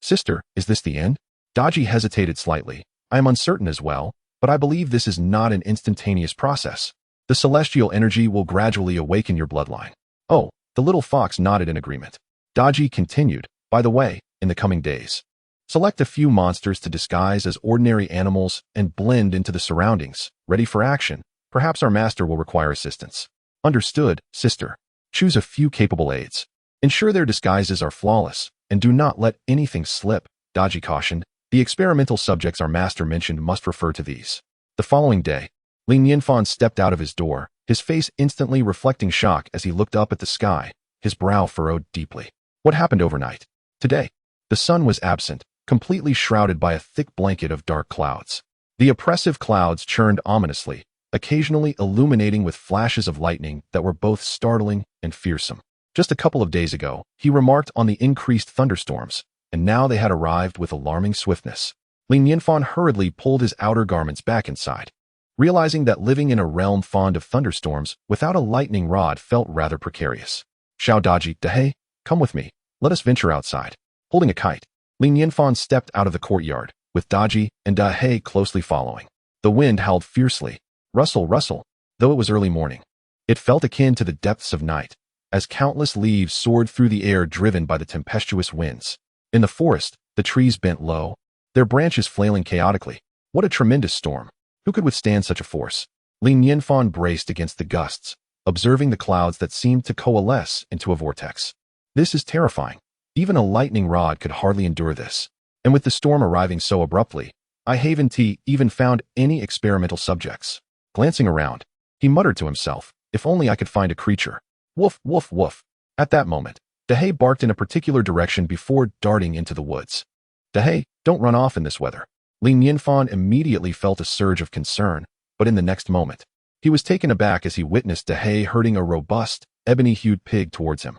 "Sister, is this the end?" Daji hesitated slightly. "I am uncertain as well, but I believe this is not an instantaneous process. The celestial energy will gradually awaken your bloodline." "Oh," the little fox nodded in agreement. Daji continued, "By the way, in the coming days, select a few monsters to disguise as ordinary animals and blend into the surroundings, ready for action. Perhaps our master will require assistance." "Understood, sister. Choose a few capable aides. Ensure their disguises are flawless, and do not let anything slip," Daji cautioned. "The experimental subjects our master mentioned must refer to these." The following day, Nianfan stepped out of his door, his face instantly reflecting shock as he looked up at the sky, his brow furrowed deeply. What happened overnight? Today, the sun was absent, completely shrouded by a thick blanket of dark clouds. The oppressive clouds churned ominously, occasionally illuminating with flashes of lightning that were both startling and fearsome. Just a couple of days ago, he remarked on the increased thunderstorms, and now they had arrived with alarming swiftness. Nianfan hurriedly pulled his outer garments back inside, realizing that living in a realm fond of thunderstorms without a lightning rod felt rather precarious. "Xiao Daji, Dahei, come with me. Let us venture outside." Holding a kite, Nianfan stepped out of the courtyard, with Daji and Dahei closely following. The wind howled fiercely, rustle, rustle, though it was early morning. It felt akin to the depths of night, as countless leaves soared through the air driven by the tempestuous winds. In the forest, the trees bent low, their branches flailing chaotically. What a tremendous storm! Who could withstand such a force? Nianfan braced against the gusts, observing the clouds that seemed to coalesce into a vortex. This is terrifying. Even a lightning rod could hardly endure this. And with the storm arriving so abruptly, I haven't even found any experimental subjects. Glancing around, he muttered to himself, "If only I could find a creature." Woof, woof, woof. At that moment, Dahei barked in a particular direction before darting into the woods. "Dahei, don't run off in this weather. Li Nianfan immediately felt a surge of concern, but in the next moment, he was taken aback as he witnessed Dehei herding a robust, ebony-hued pig towards him.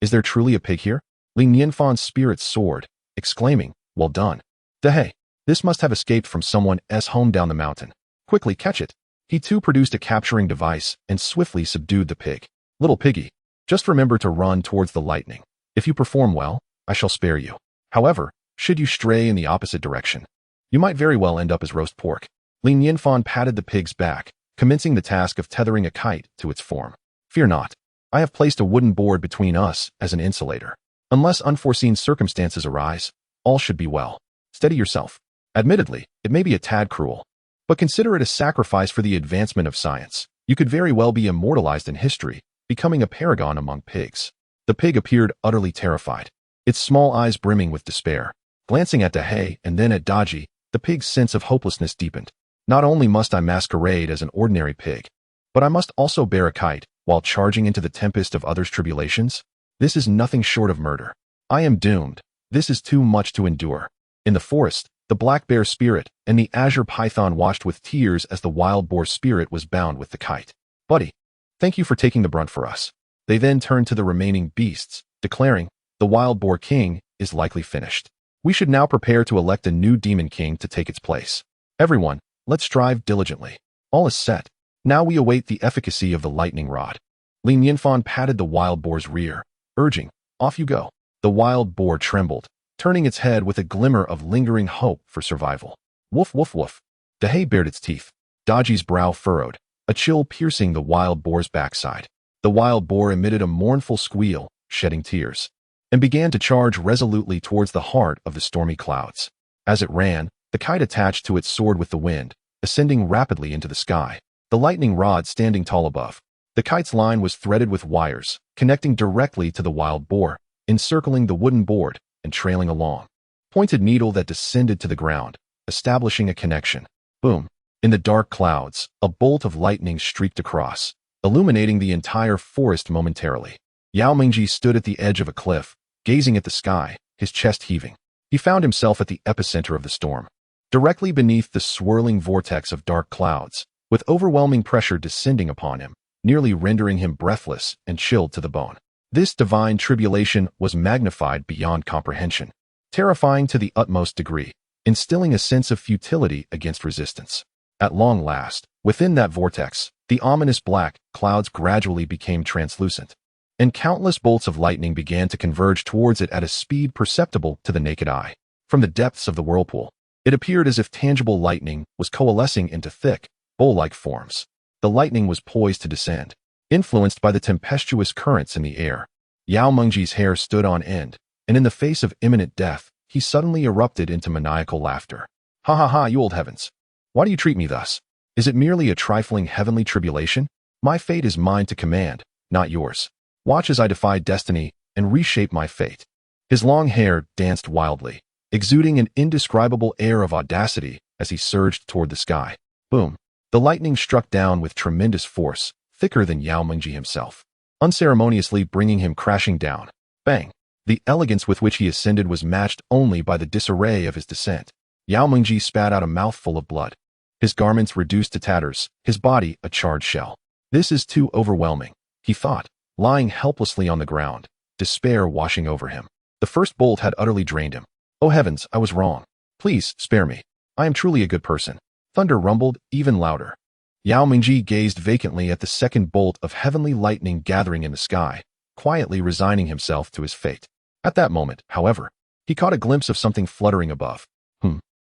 Is there truly a pig here? Li Nianfan's spirits soared, exclaiming, well done. Dehei, this must have escaped from someone's home down the mountain. Quickly catch it. He too produced a capturing device and swiftly subdued the pig. Little piggy, just remember to run towards the lightning. If you perform well, I shall spare you. However, should you stray in the opposite direction, you might very well end up as roast pork. Li Nianfan patted the pig's back, commencing the task of tethering a kite to its form. Fear not. I have placed a wooden board between us as an insulator. Unless unforeseen circumstances arise, all should be well. Steady yourself. Admittedly, it may be a tad cruel, but consider it a sacrifice for the advancement of science. You could very well be immortalized in history, becoming a paragon among pigs. The pig appeared utterly terrified, its small eyes brimming with despair. Glancing at Dehei and then at Daji, the pig's sense of hopelessness deepened. Not only must I masquerade as an ordinary pig, but I must also bear a kite while charging into the tempest of others' tribulations? This is nothing short of murder. I am doomed. This is too much to endure. In the forest, the black bear spirit and the azure python watched with tears as the wild boar spirit was bound with the kite. Buddy, thank you for taking the brunt for us. They then turned to the remaining beasts, declaring, the wild boar king is likely finished. We should now prepare to elect a new demon king to take its place. Everyone, let's strive diligently. All is set. Now we await the efficacy of the lightning rod. Li Nianfan patted the wild boar's rear, urging, off you go. The wild boar trembled, turning its head with a glimmer of lingering hope for survival. Woof woof woof. Dehei bared its teeth. Daji's brow furrowed, a chill piercing the wild boar's backside. The wild boar emitted a mournful squeal, shedding tears, and began to charge resolutely towards the heart of the stormy clouds. As it ran, the kite attached to it soared with the wind, ascending rapidly into the sky, the lightning rod standing tall above. The kite's line was threaded with wires, connecting directly to the wild boar, encircling the wooden board and trailing along. Pointed needle that descended to the ground, establishing a connection. Boom. In the dark clouds, a bolt of lightning streaked across, illuminating the entire forest momentarily. Yao Mingji stood at the edge of a cliff, gazing at the sky, his chest heaving. He found himself at the epicenter of the storm, directly beneath the swirling vortex of dark clouds, with overwhelming pressure descending upon him, nearly rendering him breathless and chilled to the bone. This divine tribulation was magnified beyond comprehension, terrifying to the utmost degree, instilling a sense of futility against resistance. At long last, within that vortex, the ominous black clouds gradually became translucent, and countless bolts of lightning began to converge towards it at a speed perceptible to the naked eye. From the depths of the whirlpool, it appeared as if tangible lightning was coalescing into thick, bowl-like forms. The lightning was poised to descend, influenced by the tempestuous currents in the air. Yao Mengji's hair stood on end, and in the face of imminent death, he suddenly erupted into maniacal laughter. Ha ha ha, you old heavens! Why do you treat me thus? Is it merely a trifling heavenly tribulation? My fate is mine to command, not yours. Watch as I defy destiny and reshape my fate. His long hair danced wildly, exuding an indescribable air of audacity as he surged toward the sky. Boom! The lightning struck down with tremendous force, thicker than Yao Mengji himself, unceremoniously bringing him crashing down. Bang! The elegance with which he ascended was matched only by the disarray of his descent. Yao Mengji spat out a mouthful of blood, his garments reduced to tatters, his body a charred shell. This is too overwhelming, he thought, lying helplessly on the ground, despair washing over him. The first bolt had utterly drained him. Oh heavens, I was wrong. Please, spare me. I am truly a good person. Thunder rumbled even louder. Yao Mingji gazed vacantly at the second bolt of heavenly lightning gathering in the sky, quietly resigning himself to his fate. At that moment, however, he caught a glimpse of something fluttering above.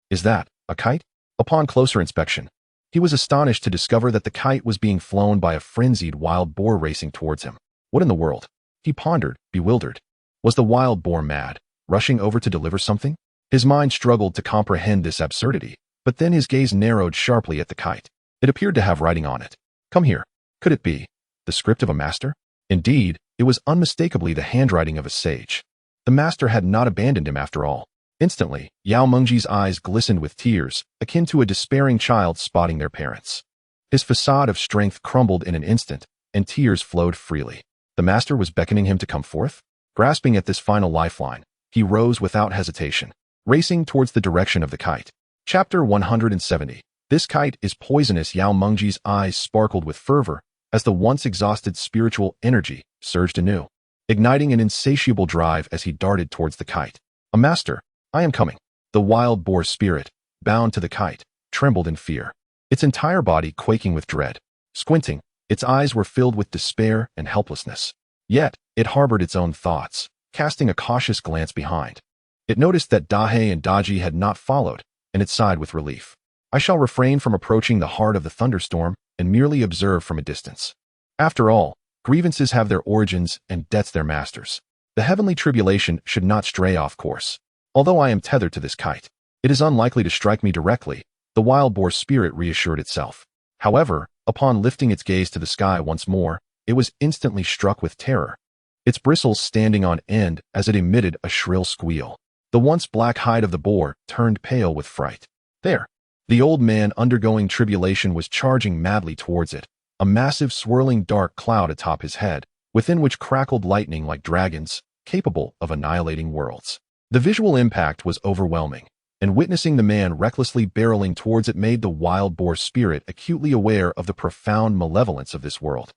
Is that a kite? Upon closer inspection, he was astonished to discover that the kite was being flown by a frenzied wild boar racing towards him. What in the world? He pondered, bewildered. Was the wild boar mad, rushing over to deliver something? His mind struggled to comprehend this absurdity, but then his gaze narrowed sharply at the kite. It appeared to have writing on it. Come here. Could it be the script of a master? Indeed, it was unmistakably the handwriting of a sage. The master had not abandoned him after all. Instantly, Yao Mengji's eyes glistened with tears, akin to a despairing child spotting their parents. His facade of strength crumbled in an instant, and tears flowed freely. The master was beckoning him to come forth? Grasping at this final lifeline, he rose without hesitation, racing towards the direction of the kite. Chapter 170. This kite is poisonous. Yao Mengji's eyes sparkled with fervor as the once exhausted spiritual energy surged anew, igniting an insatiable drive as he darted towards the kite. A master, I am coming. The wild boar spirit, bound to the kite, trembled in fear, its entire body quaking with dread. Squinting, its eyes were filled with despair and helplessness. Yet, it harbored its own thoughts, casting a cautious glance behind. It noticed that Dahe and Daji had not followed, and it sighed with relief. I shall refrain from approaching the heart of the thunderstorm and merely observe from a distance. After all, grievances have their origins and debts their masters. The heavenly tribulation should not stray off course. Although I am tethered to this kite, it is unlikely to strike me directly, the wild boar spirit reassured itself. However, upon lifting its gaze to the sky once more, it was instantly struck with terror, its bristles standing on end as it emitted a shrill squeal. The once black hide of the boar turned pale with fright. There, the old man undergoing tribulation was charging madly towards it, a massive swirling dark cloud atop his head, within which crackled lightning like dragons, capable of annihilating worlds. The visual impact was overwhelming, and witnessing the man recklessly barreling towards it made the wild boar spirit acutely aware of the profound malevolence of this world,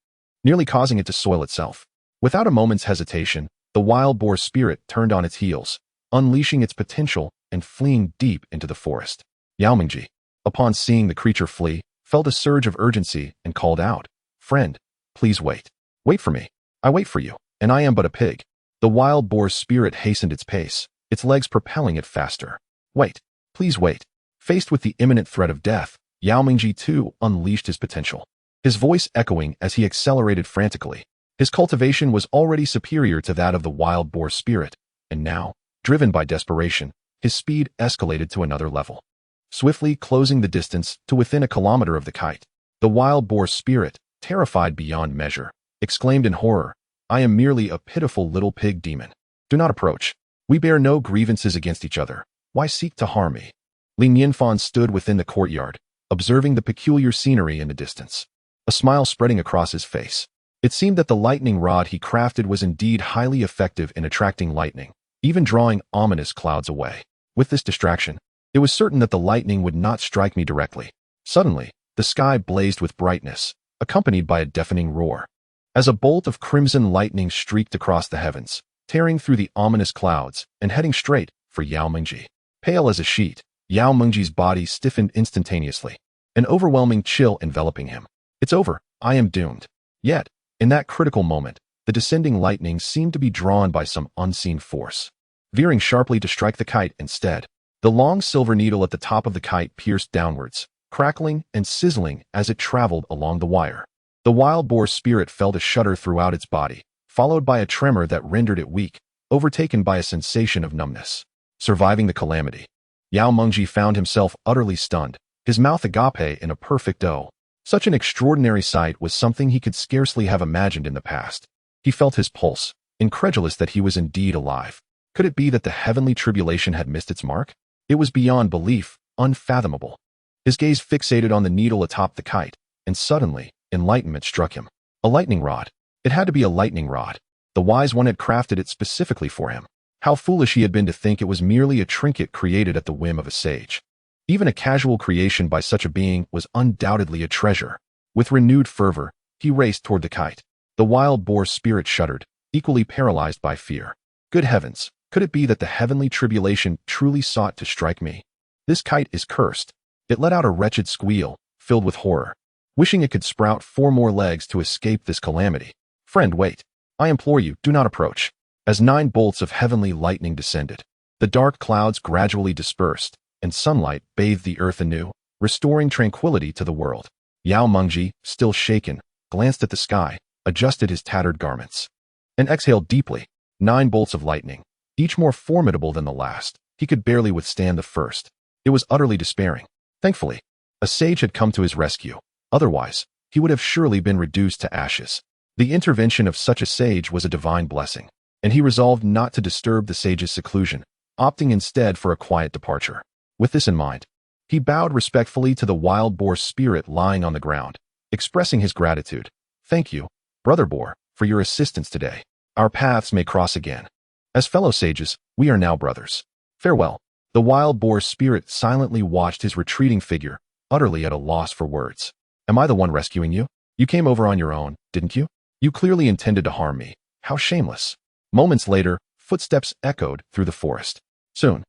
nearly causing it to soil itself. Without a moment's hesitation, the wild boar spirit turned on its heels, unleashing its potential and fleeing deep into the forest. Yao Mengji, upon seeing the creature flee, felt a surge of urgency and called out, "Friend, please wait. Wait for me. I wait for you, and I am but a pig." The wild boar spirit hastened its pace, its legs propelling it faster. "Wait. Please wait." Faced with the imminent threat of death, Yao Mengji too unleashed his potential, his voice echoing as he accelerated frantically. His cultivation was already superior to that of the wild boar spirit, and now, driven by desperation, his speed escalated to another level. Swiftly closing the distance to within a kilometer of the kite, the wild boar spirit, terrified beyond measure, exclaimed in horror, "I am merely a pitiful little pig demon. Do not approach. We bear no grievances against each other. Why seek to harm me?" Nianfan stood within the courtyard, observing the peculiar scenery in the distance, a smile spreading across his face. It seemed that the lightning rod he crafted was indeed highly effective in attracting lightning, even drawing ominous clouds away. With this distraction, it was certain that the lightning would not strike me directly. Suddenly, the sky blazed with brightness, accompanied by a deafening roar, as a bolt of crimson lightning streaked across the heavens, tearing through the ominous clouds and heading straight for Yao Mengji. Pale as a sheet, Yao Mengji's body stiffened instantaneously, an overwhelming chill enveloping him. "It's over. I am doomed." Yet, in that critical moment, the descending lightning seemed to be drawn by some unseen force, veering sharply to strike the kite instead. The long silver needle at the top of the kite pierced downwards, crackling and sizzling as it traveled along the wire. The wild boar spirit felt a shudder throughout its body, followed by a tremor that rendered it weak, overtaken by a sensation of numbness. Surviving the calamity, Yao Mengji found himself utterly stunned, his mouth agape in a perfect O. Such an extraordinary sight was something he could scarcely have imagined in the past. He felt his pulse, incredulous that he was indeed alive. Could it be that the heavenly tribulation had missed its mark? It was beyond belief, unfathomable. His gaze fixated on the needle atop the kite, and suddenly, enlightenment struck him. A lightning rod. It had to be a lightning rod. The wise one had crafted it specifically for him. How foolish he had been to think it was merely a trinket created at the whim of a sage. Even a casual creation by such a being was undoubtedly a treasure. With renewed fervor, he raced toward the kite. The wild boar spirit shuddered, equally paralyzed by fear. Good heavens, could it be that the heavenly tribulation truly sought to strike me? This kite is cursed. It let out a wretched squeal, filled with horror, wishing it could sprout 4 more legs to escape this calamity. "Friend, wait. I implore you, do not approach." As 9 bolts of heavenly lightning descended, the dark clouds gradually dispersed, and sunlight bathed the earth anew, restoring tranquility to the world. Yao Mengji, still shaken, glanced at the sky, adjusted his tattered garments, and exhaled deeply. 9 bolts of lightning, each more formidable than the last. He could barely withstand the first. It was utterly despairing. Thankfully, a sage had come to his rescue. Otherwise, he would have surely been reduced to ashes. The intervention of such a sage was a divine blessing, and he resolved not to disturb the sage's seclusion, opting instead for a quiet departure. With this in mind, he bowed respectfully to the wild boar spirit lying on the ground, expressing his gratitude. "Thank you, Brother Boar, for your assistance today. Our paths may cross again. As fellow sages, we are now brothers. Farewell." The wild boar spirit silently watched his retreating figure, utterly at a loss for words. Am I the one rescuing you? You came over on your own, didn't you? You clearly intended to harm me. How shameless. Moments later, footsteps echoed through the forest. Soon,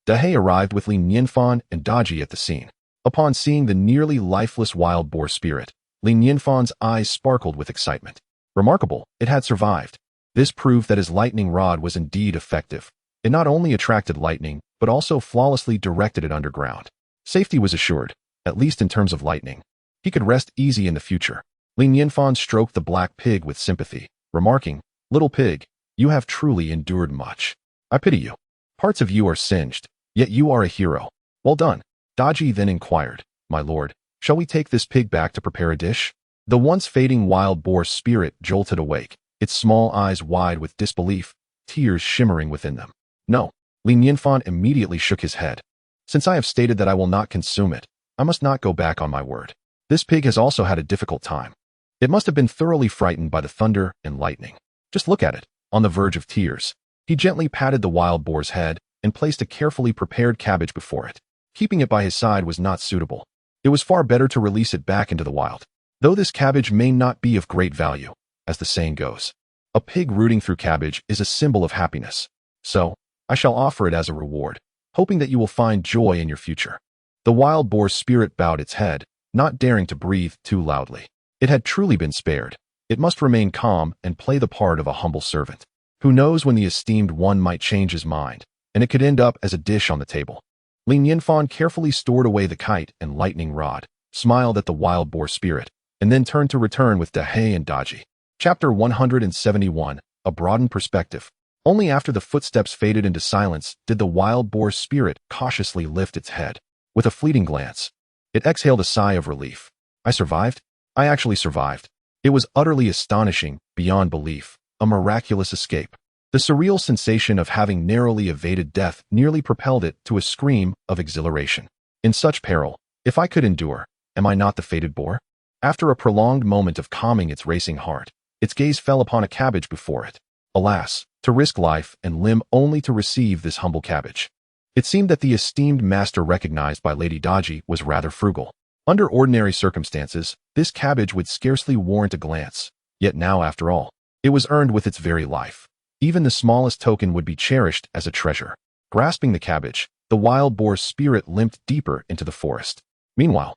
Dahei arrived with Li Nianfan and Daji at the scene. Upon seeing the nearly lifeless wild boar spirit, Li Nianfan's eyes sparkled with excitement. Remarkable, it had survived. This proved that his lightning rod was indeed effective. It not only attracted lightning, but also flawlessly directed it underground. Safety was assured, at least in terms of lightning. He could rest easy in the future. Li Nianfan stroked the black pig with sympathy, remarking, "Little pig, you have truly endured much. I pity you. Parts of you are singed, yet you are a hero. Well done." Daji then inquired, "My lord, shall we take this pig back to prepare a dish?" The once fading wild boar spirit jolted awake, its small eyes wide with disbelief, tears shimmering within them. "No." Li Nianfan immediately shook his head. "Since I have stated that I will not consume it, I must not go back on my word. This pig has also had a difficult time. It must have been thoroughly frightened by the thunder and lightning. Just look at it." On the verge of tears, he gently patted the wild boar's head and placed a carefully prepared cabbage before it. Keeping it by his side was not suitable. It was far better to release it back into the wild. Though this cabbage may not be of great value, as the saying goes, a pig rooting through cabbage is a symbol of happiness. So, I shall offer it as a reward, hoping that you will find joy in your future. The wild boar spirit bowed its head, not daring to breathe too loudly. It had truly been spared. It must remain calm and play the part of a humble servant. Who knows when the esteemed one might change his mind, and it could end up as a dish on the table. Li Nianfan carefully stored away the kite and lightning rod, smiled at the wild boar spirit, and then turned to return with Dahei and Daji. Chapter 171, A Broadened Perspective. Only after the footsteps faded into silence did the wild boar spirit cautiously lift its head. With a fleeting glance, it exhaled a sigh of relief. I survived? I actually survived. It was utterly astonishing, beyond belief, a miraculous escape. The surreal sensation of having narrowly evaded death nearly propelled it to a scream of exhilaration. In such peril, if I could endure, am I not the fated boar? After a prolonged moment of calming its racing heart, its gaze fell upon a cabbage before it. Alas, to risk life and limb only to receive this humble cabbage. It seemed that the esteemed master recognized by Lady Daji was rather frugal. Under ordinary circumstances, this cabbage would scarcely warrant a glance, yet now, after all, it was earned with its very life. Even the smallest token would be cherished as a treasure. Grasping the cabbage, the wild boar spirit limped deeper into the forest. Meanwhile,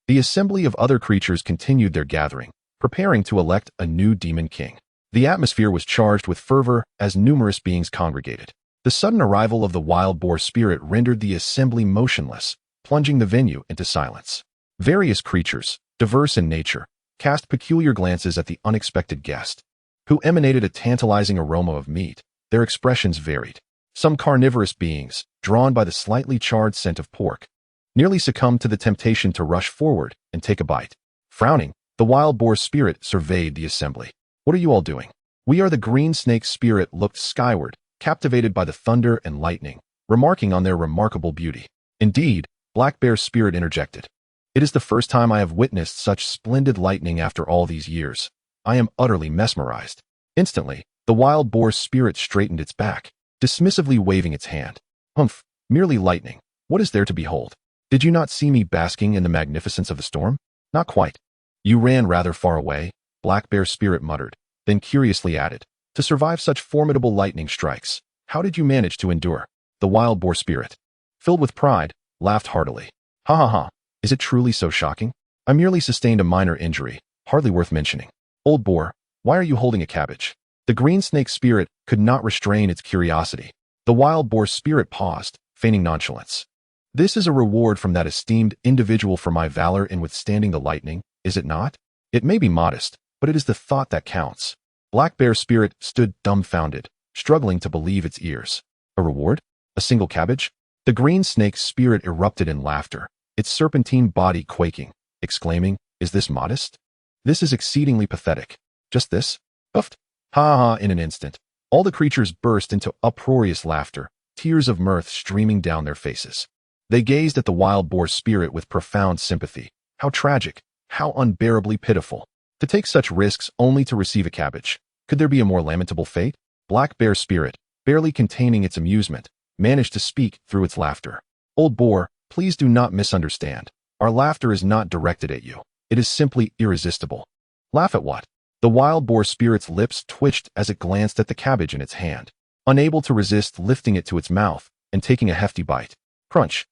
the assembly of other creatures continued their gathering, preparing to elect a new demon king. The atmosphere was charged with fervor as numerous beings congregated. The sudden arrival of the wild boar spirit rendered the assembly motionless, plunging the venue into silence. Various creatures, diverse in nature, cast peculiar glances at the unexpected guest, who emanated a tantalizing aroma of meat. Their expressions varied. Some carnivorous beings, drawn by the slightly charred scent of pork, nearly succumbed to the temptation to rush forward and take a bite. Frowning, the wild boar spirit surveyed the assembly. What are you all doing? We are the green snake spirit looked skyward, captivated by the thunder and lightning, remarking on their remarkable beauty. Indeed, black bear spirit interjected. It is the first time I have witnessed such splendid lightning after all these years. I am utterly mesmerized. Instantly, the wild boar spirit straightened its back, dismissively waving its hand. Humph, merely lightning. What is there to behold? Did you not see me basking in the magnificence of the storm? Not quite. You ran rather far away, Black Bear Spirit muttered, then curiously added, to survive such formidable lightning strikes, how did you manage to endure? The wild boar spirit, filled with pride, laughed heartily. Ha ha ha, is it truly so shocking? I merely sustained a minor injury, hardly worth mentioning. Old boar, why are you holding a cabbage? The green snake spirit could not restrain its curiosity. The wild boar spirit paused, feigning nonchalance. This is a reward from that esteemed individual for my valor in withstanding the lightning, is it not? It may be modest, but it is the thought that counts. Black Bear Spirit stood dumbfounded, struggling to believe its ears. A reward? A single cabbage? The green snake spirit erupted in laughter, its serpentine body quaking, exclaiming, is this modest? This is exceedingly pathetic. Just this? Uffed. Ha ha, in an instant. All the creatures burst into uproarious laughter, tears of mirth streaming down their faces. They gazed at the wild boar spirit with profound sympathy. How tragic, how unbearably pitiful. To take such risks only to receive a cabbage. Could there be a more lamentable fate? Black Bear Spirit, barely containing its amusement, managed to speak through its laughter. Old boar, please do not misunderstand. Our laughter is not directed at you. It is simply irresistible. Laugh at what? The wild boar spirit's lips twitched as it glanced at the cabbage in its hand, unable to resist lifting it to its mouth and taking a hefty bite. Crunch.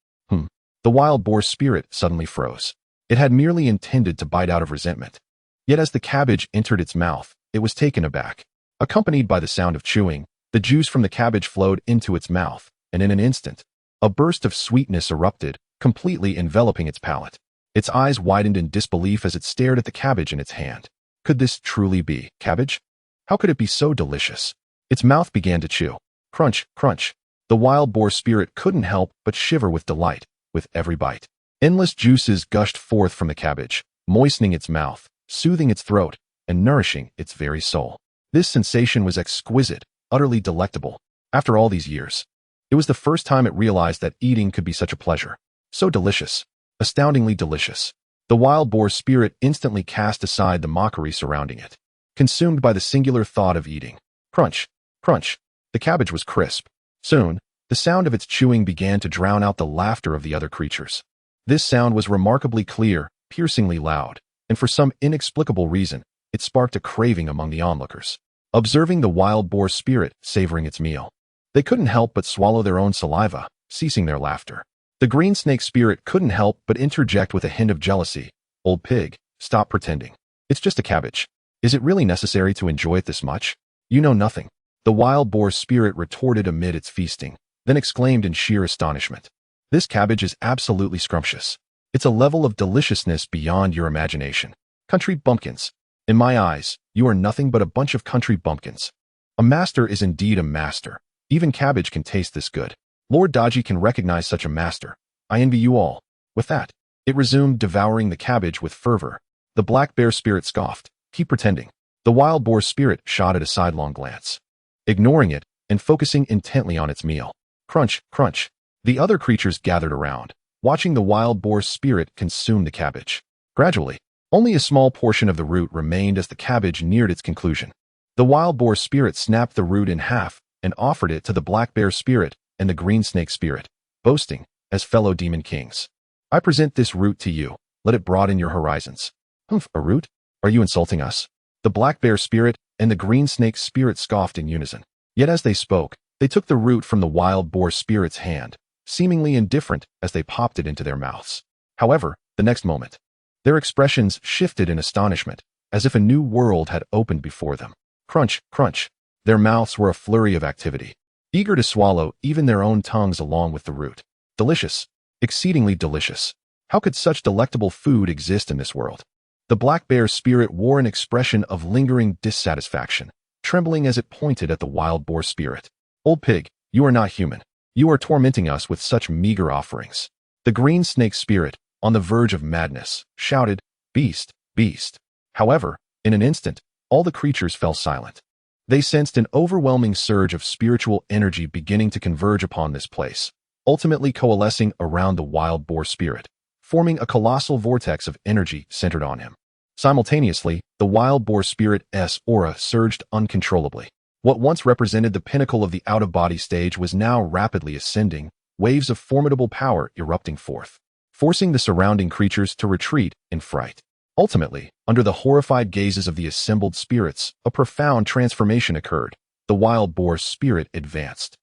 The wild boar spirit suddenly froze. It had merely intended to bite out of resentment. Yet as the cabbage entered its mouth, it was taken aback. Accompanied by the sound of chewing, the juice from the cabbage flowed into its mouth, and in an instant, a burst of sweetness erupted, completely enveloping its palate. Its eyes widened in disbelief as it stared at the cabbage in its hand. Could this truly be cabbage? How could it be so delicious? Its mouth began to chew. Crunch, crunch. The wild boar spirit couldn't help but shiver with delight with every bite. Endless juices gushed forth from the cabbage, moistening its mouth, soothing its throat, and nourishing its very soul. This sensation was exquisite, utterly delectable. After all these years, it was the first time it realized that eating could be such a pleasure. So delicious. Astoundingly delicious. The wild boar spirit instantly cast aside the mockery surrounding it, consumed by the singular thought of eating. Crunch, crunch. The cabbage was crisp. Soon, the sound of its chewing began to drown out the laughter of the other creatures. This sound was remarkably clear, piercingly loud, and for some inexplicable reason, it sparked a craving among the onlookers. Observing the wild boar spirit savoring its meal, they couldn't help but swallow their own saliva, ceasing their laughter. The green snake spirit couldn't help but interject with a hint of jealousy. Old pig, stop pretending. It's just a cabbage. Is it really necessary to enjoy it this much? You know nothing. The wild boar spirit retorted amid its feasting, then exclaimed in sheer astonishment. This cabbage is absolutely scrumptious. It's a level of deliciousness beyond your imagination. Country bumpkins. In my eyes, you are nothing but a bunch of country bumpkins. A master is indeed a master. Even cabbage can taste this good. Lord Dodgy can recognize such a master. I envy you all. With that, it resumed devouring the cabbage with fervor. The black bear spirit scoffed. Keep pretending. The wild boar spirit shot it a sidelong glance, ignoring it and focusing intently on its meal. Crunch, crunch. The other creatures gathered around, watching the wild boar spirit consume the cabbage. Gradually, only a small portion of the root remained as the cabbage neared its conclusion. The wild boar spirit snapped the root in half and offered it to the black bear spirit and the green snake spirit, boasting, as fellow demon kings. I present this root to you. Let it broaden your horizons. Humph, a root? Are you insulting us? The black bear spirit and the green snake spirit scoffed in unison. Yet as they spoke, they took the root from the wild boar spirit's hand, seemingly indifferent as they popped it into their mouths. However, the next moment, their expressions shifted in astonishment, as if a new world had opened before them. Crunch, crunch. Their mouths were a flurry of activity, eager to swallow even their own tongues along with the root. Delicious. Exceedingly delicious. How could such delectable food exist in this world? The black bear spirit wore an expression of lingering dissatisfaction, trembling as it pointed at the wild boar spirit. Old pig, you are not human. You are tormenting us with such meager offerings. The green snake spirit, on the verge of madness, shouted, Beast, beast. However, in an instant, all the creatures fell silent. They sensed an overwhelming surge of spiritual energy beginning to converge upon this place, ultimately coalescing around the wild boar spirit, forming a colossal vortex of energy centered on him. Simultaneously, the wild boar spirit's aura surged uncontrollably. What once represented the pinnacle of the out-of-body stage was now rapidly ascending, waves of formidable power erupting forth, forcing the surrounding creatures to retreat in fright. Ultimately, under the horrified gazes of the assembled spirits, a profound transformation occurred. The wild boar spirit advanced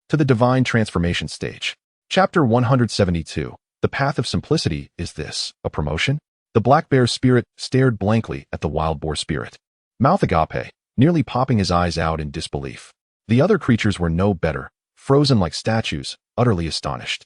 to the divine transformation stage. Chapter 172. The path of simplicity. Is this a promotion? The black bear spirit stared blankly at the wild boar spirit, mouth agape, nearly popping his eyes out in disbelief. The other creatures were no better, frozen like statues, utterly astonished.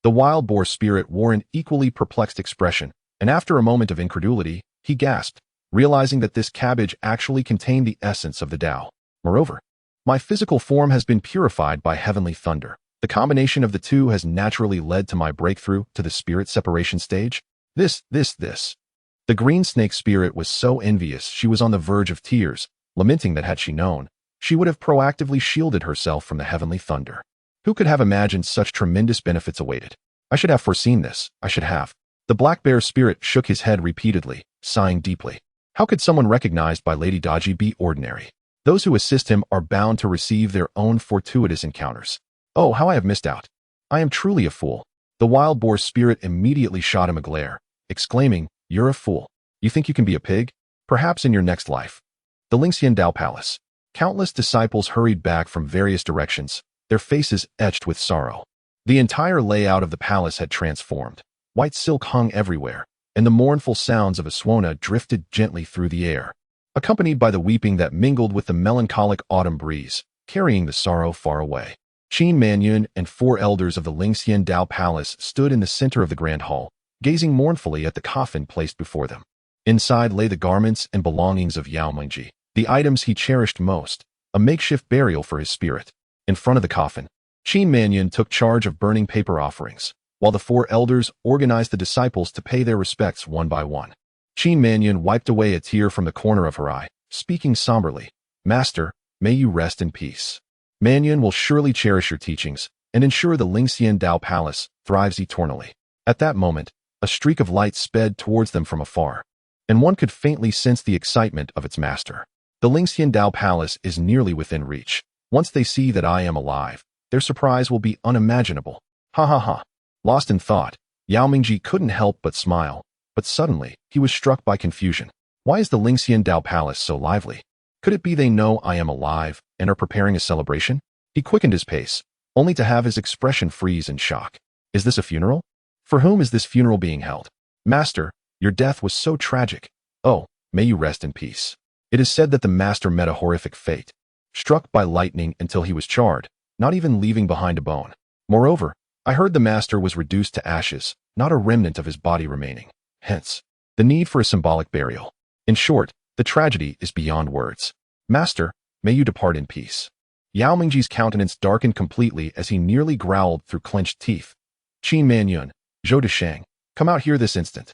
The wild boar spirit wore an equally perplexed expression, and after a moment of incredulity, he gasped, realizing that this cabbage actually contained the essence of the Tao. Moreover, my physical form has been purified by heavenly thunder. The combination of the two has naturally led to my breakthrough to the spirit separation stage. The green snake spirit was so envious she was on the verge of tears, lamenting that had she known, she would have proactively shielded herself from the heavenly thunder. Who could have imagined such tremendous benefits awaited? I should have foreseen this. I should have. The black bear spirit shook his head repeatedly, sighing deeply. How could someone recognized by Lady Dodgy be ordinary? Those who assist him are bound to receive their own fortuitous encounters. Oh, how I have missed out. I am truly a fool. The wild boar spirit immediately shot him a glare, exclaiming, "You're a fool. You think you can be a pig? Perhaps in your next life." The Lingxiandao Palace. Countless disciples hurried back from various directions, their faces etched with sorrow. The entire layout of the palace had transformed. White silk hung everywhere, and the mournful sounds of a swana drifted gently through the air, accompanied by the weeping that mingled with the melancholic autumn breeze, carrying the sorrow far away. Qin Manyun and 4 elders of the Lingxiandao Palace stood in the center of the grand hall, gazing mournfully at the coffin placed before them. Inside lay the garments and belongings of Yao Mengji, the items he cherished most, a makeshift burial for his spirit. In front of the coffin, Qin Manyun took charge of burning paper offerings, while the 4 elders organized the disciples to pay their respects one by one. Qin Manyun wiped away a tear from the corner of her eye, speaking somberly, "Master, may you rest in peace. Manyun will surely cherish your teachings and ensure the Lingxiandao Palace thrives eternally." At that moment, a streak of light sped towards them from afar, and one could faintly sense the excitement of its master. The Lingxiandao Palace is nearly within reach. Once they see that I am alive, their surprise will be unimaginable. Ha ha ha. Lost in thought, Yao Mingji couldn't help but smile, but suddenly, he was struck by confusion. Why is the Lingxiandao Palace so lively? Could it be they know I am alive and are preparing a celebration? He quickened his pace, only to have his expression freeze in shock. Is this a funeral? For whom is this funeral being held? Master, your death was so tragic. Oh, may you rest in peace. It is said that the master met a horrific fate, struck by lightning until he was charred, not even leaving behind a bone. Moreover, I heard the master was reduced to ashes, not a remnant of his body remaining. Hence, the need for a symbolic burial. In short, the tragedy is beyond words. Master, may you depart in peace. Yao Mingji's countenance darkened completely as he nearly growled through clenched teeth. Qin Manyun, Zhou Deshang, come out here this instant.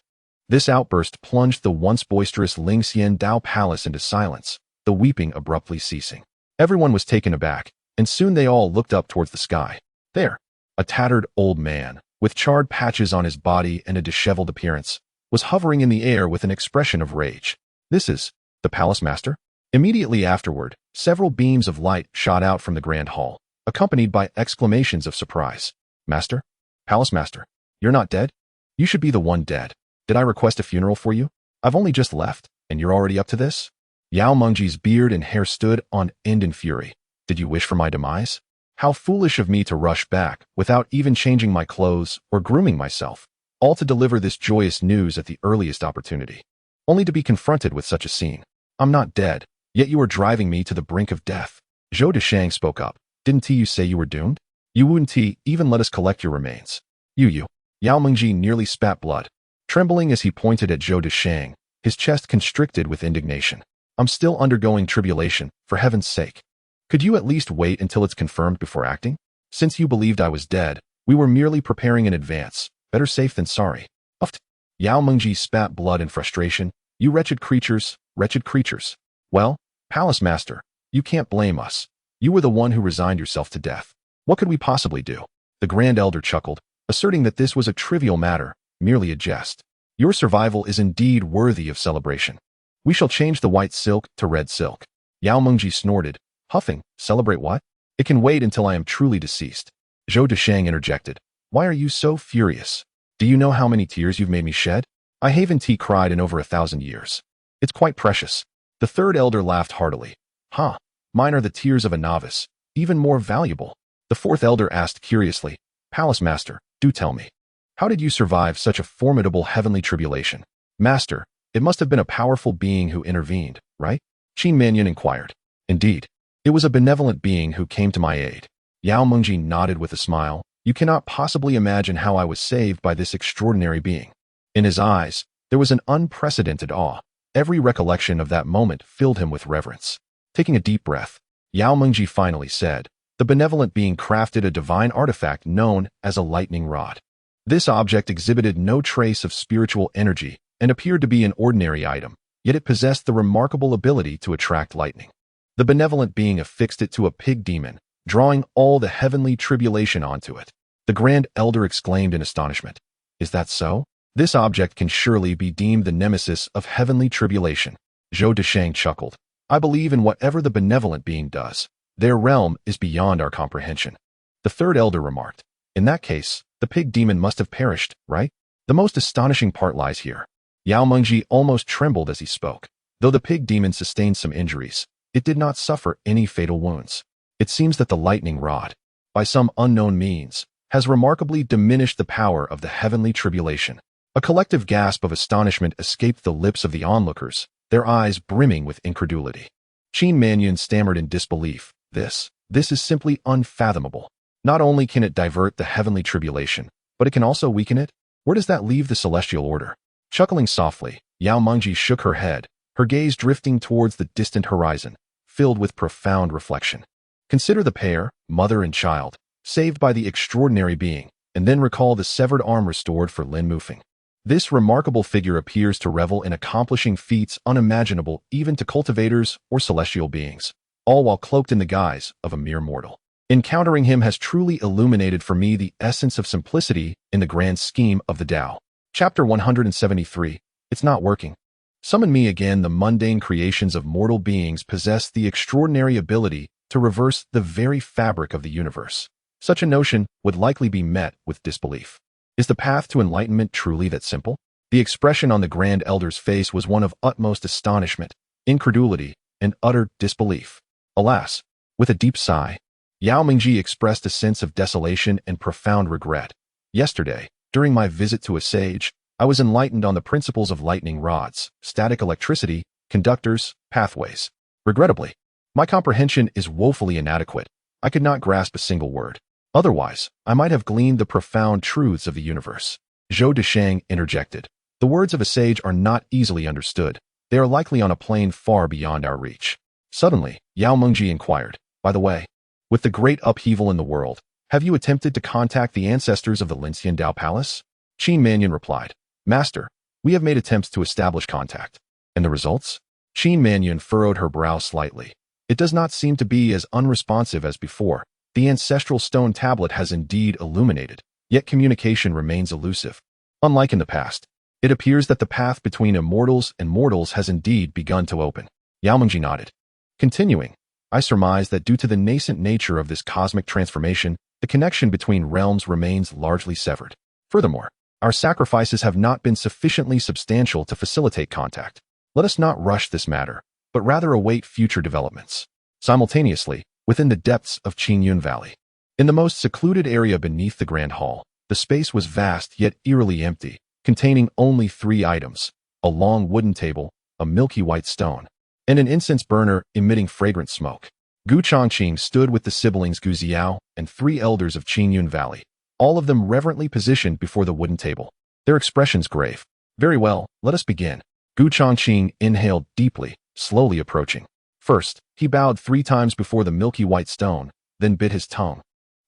This outburst plunged the once boisterous Lingxiandao Palace into silence, the weeping abruptly ceasing. Everyone was taken aback, and soon they all looked up towards the sky. There, a tattered old man, with charred patches on his body and a disheveled appearance, was hovering in the air with an expression of rage. This is the palace master? Immediately afterward, several beams of light shot out from the grand hall, accompanied by exclamations of surprise. Master? Palace master? You're not dead? You should be the one dead. Did I request a funeral for you? I've only just left, and you're already up to this? Yao Mengji's beard and hair stood on end in fury. Did you wish for my demise? How foolish of me to rush back, without even changing my clothes or grooming myself, all to deliver this joyous news at the earliest opportunity, only to be confronted with such a scene. I'm not dead, yet you are driving me to the brink of death. Zhou Deshang spoke up. Didn't you say you were doomed? You wouldn't even let us collect your remains. You. Yao Mengji nearly spat blood. Trembling as he pointed at Zhou Deshang, his chest constricted with indignation. I'm still undergoing tribulation, for heaven's sake. Could you at least wait until it's confirmed before acting? Since you believed I was dead, we were merely preparing in advance. Better safe than sorry. Uft. Yao Mengji spat blood in frustration. You wretched creatures, wretched creatures. Well, Palace Master, you can't blame us. You were the one who resigned yourself to death. What could we possibly do? The Grand Elder chuckled, asserting that this was a trivial matter, merely a jest. Your survival is indeed worthy of celebration. We shall change the white silk to red silk. Yao Mengji snorted, huffing. Celebrate what? It can wait until I am truly deceased. Zhou Deshang interjected. Why are you so furious? Do you know how many tears you've made me shed? I haven't cried in over 1,000 years. It's quite precious. The 3rd elder laughed heartily. Huh, mine are the tears of a novice, even more valuable. The 4th elder asked curiously, Palace Master, do tell me. How did you survive such a formidable heavenly tribulation? Master, it must have been a powerful being who intervened, right? Qin Manyun inquired. Indeed. It was a benevolent being who came to my aid. Yao Mengji nodded with a smile. You cannot possibly imagine how I was saved by this extraordinary being. In his eyes, there was an unprecedented awe. Every recollection of that moment filled him with reverence. Taking a deep breath, Yao Mengji finally said, the benevolent being crafted a divine artifact known as a lightning rod. This object exhibited no trace of spiritual energy and appeared to be an ordinary item, yet it possessed the remarkable ability to attract lightning. The benevolent being affixed it to a pig demon, drawing all the heavenly tribulation onto it. The Grand Elder exclaimed in astonishment. Is that so? This object can surely be deemed the nemesis of heavenly tribulation. Zhou Deshang chuckled. I believe in whatever the benevolent being does. Their realm is beyond our comprehension. The third elder remarked. In that case, the pig demon must have perished, right? The most astonishing part lies here. Yao Mengji almost trembled as he spoke. Though the pig demon sustained some injuries, it did not suffer any fatal wounds. It seems that the lightning rod, by some unknown means, has remarkably diminished the power of the heavenly tribulation. A collective gasp of astonishment escaped the lips of the onlookers, their eyes brimming with incredulity. Qin Manyun stammered in disbelief. This is simply unfathomable. Not only can it divert the heavenly tribulation, but it can also weaken it? Where does that leave the celestial order? Chuckling softly, Yao Mengji shook her head, her gaze drifting towards the distant horizon, filled with profound reflection. Consider the pair, mother and child, saved by the extraordinary being, and then recall the severed arm restored for Lin Mufeng. This remarkable figure appears to revel in accomplishing feats unimaginable even to cultivators or celestial beings, all while cloaked in the guise of a mere mortal. Encountering him has truly illuminated for me the essence of simplicity in the grand scheme of the Tao. Chapter 173. It's not working. Summon me again. The mundane creations of mortal beings possess the extraordinary ability to reverse the very fabric of the universe. Such a notion would likely be met with disbelief. Is the path to enlightenment truly that simple? The expression on the Grand Elder's face was one of utmost astonishment, incredulity, and utter disbelief. Alas, with a deep sigh, Yao Mengji expressed a sense of desolation and profound regret. Yesterday, during my visit to a sage, I was enlightened on the principles of lightning rods, static electricity, conductors, pathways. Regrettably, my comprehension is woefully inadequate. I could not grasp a single word. Otherwise, I might have gleaned the profound truths of the universe. Zhou Deshang interjected. The words of a sage are not easily understood. They are likely on a plane far beyond our reach. Suddenly, Yao Mengji inquired, by the way, with the great upheaval in the world, have you attempted to contact the ancestors of the Linxian Dao Palace? Qin Manyun replied, Master, we have made attempts to establish contact. And the results? Qin Manyun furrowed her brow slightly. It does not seem to be as unresponsive as before. The ancestral stone tablet has indeed illuminated, yet communication remains elusive. Unlike in the past, it appears that the path between immortals and mortals has indeed begun to open. Yao Mengji nodded. Continuing, I surmise that due to the nascent nature of this cosmic transformation, the connection between realms remains largely severed. Furthermore, our sacrifices have not been sufficiently substantial to facilitate contact. Let us not rush this matter, but rather await future developments. Simultaneously, within the depths of Qingyun Valley, in the most secluded area beneath the Grand Hall, the space was vast yet eerily empty, containing only 3 items: a long wooden table, a milky white stone, and an incense burner emitting fragrant smoke. Gu Chongqing stood with the siblings Gu Ziao and 3 elders of Qingyun Valley, all of them reverently positioned before the wooden table, their expressions grave. Very well, let us begin. Gu Chongqing inhaled deeply, slowly approaching. First, he bowed 3 times before the milky white stone, then bit his tongue,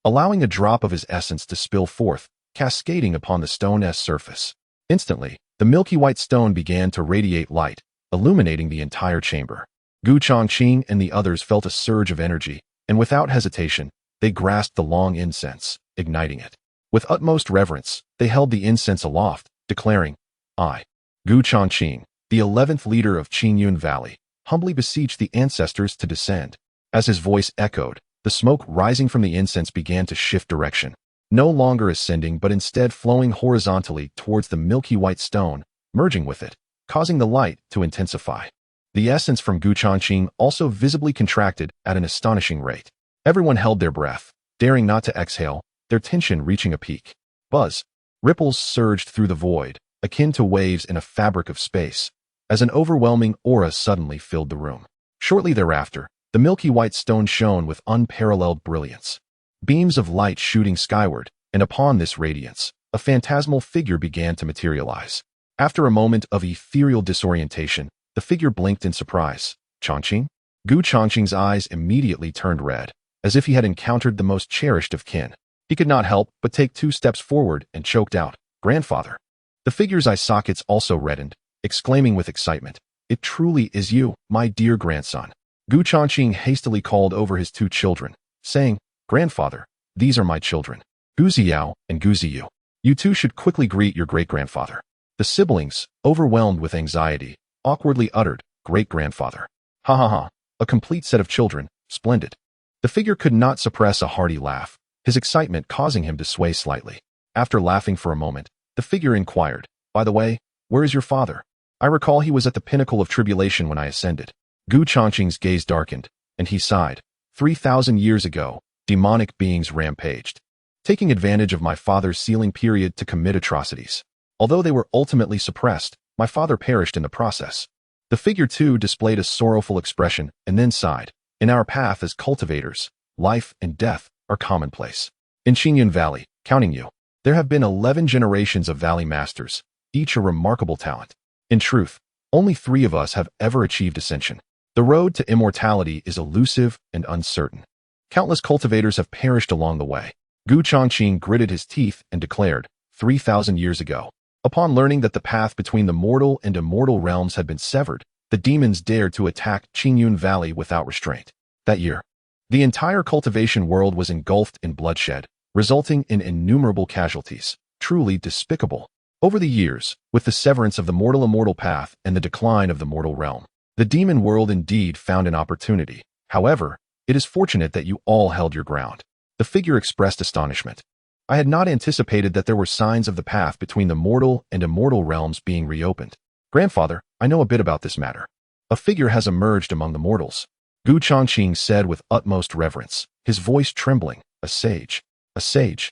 allowing a drop of his essence to spill forth, cascading upon the stone's surface. Instantly, the milky white stone began to radiate light, illuminating the entire chamber. Gu Chongqing and the others felt a surge of energy, and without hesitation, they grasped the long incense, igniting it. With utmost reverence, they held the incense aloft, declaring, I, Gu Chongqing, the 11th leader of Qingyun Valley, humbly beseech the ancestors to descend. As his voice echoed, the smoke rising from the incense began to shift direction, no longer ascending but instead flowing horizontally towards the milky white stone, merging with it, causing the light to intensify. The essence from Gu Chongqing also visibly contracted at an astonishing rate. Everyone held their breath, daring not to exhale, their tension reaching a peak. Buzz. Ripples surged through the void, akin to waves in a fabric of space, as an overwhelming aura suddenly filled the room. Shortly thereafter, the milky white stone shone with unparalleled brilliance, beams of light shooting skyward, and upon this radiance, a phantasmal figure began to materialize. After a moment of ethereal disorientation, the figure blinked in surprise. Chongqing? Gu Chongqing's eyes immediately turned red, as if he had encountered the most cherished of kin. He could not help but take 2 steps forward and choked out, Grandfather. The figure's eye sockets also reddened, exclaiming with excitement, It truly is you, my dear grandson. Gu Chongqing hastily called over his 2 children, saying, Grandfather, these are my children, Gu Ziao and Gu Ziyu. You 2 should quickly greet your great-grandfather. The siblings, overwhelmed with anxiety, awkwardly uttered, Great-grandfather. Ha ha ha, A complete set of children, splendid. The figure could not suppress a hearty laugh, his excitement causing him to sway slightly. After laughing for a moment, the figure inquired, "By the way, where is your father? I recall he was at the pinnacle of tribulation when I ascended." Gu Changqing's gaze darkened, and he sighed. 3,000 years ago, demonic beings rampaged, taking advantage of my father's sealing period to commit atrocities. Although they were ultimately suppressed, my father perished in the process. The figure too displayed a sorrowful expression and then sighed. In our path as cultivators, life and death are commonplace. In Qingyun Valley, counting you, there have been 11 generations of valley masters, each a remarkable talent. In truth, only 3 of us have ever achieved ascension. The road to immortality is elusive and uncertain. Countless cultivators have perished along the way. Gu Changqing gritted his teeth and declared, 3,000 years ago. Upon learning that the path between the mortal and immortal realms had been severed, the demons dared to attack Qingyun Valley without restraint. That year, the entire cultivation world was engulfed in bloodshed, resulting in innumerable casualties. Truly despicable. Over the years, with the severance of the mortal-immortal path and the decline of the mortal realm, the demon world indeed found an opportunity. However, it is fortunate that you all held your ground. The figure expressed astonishment. I had not anticipated that there were signs of the path between the mortal and immortal realms being reopened. Grandfather, I know a bit about this matter. A figure has emerged among the mortals. Gu Changqing said with utmost reverence, his voice trembling. A sage. A sage.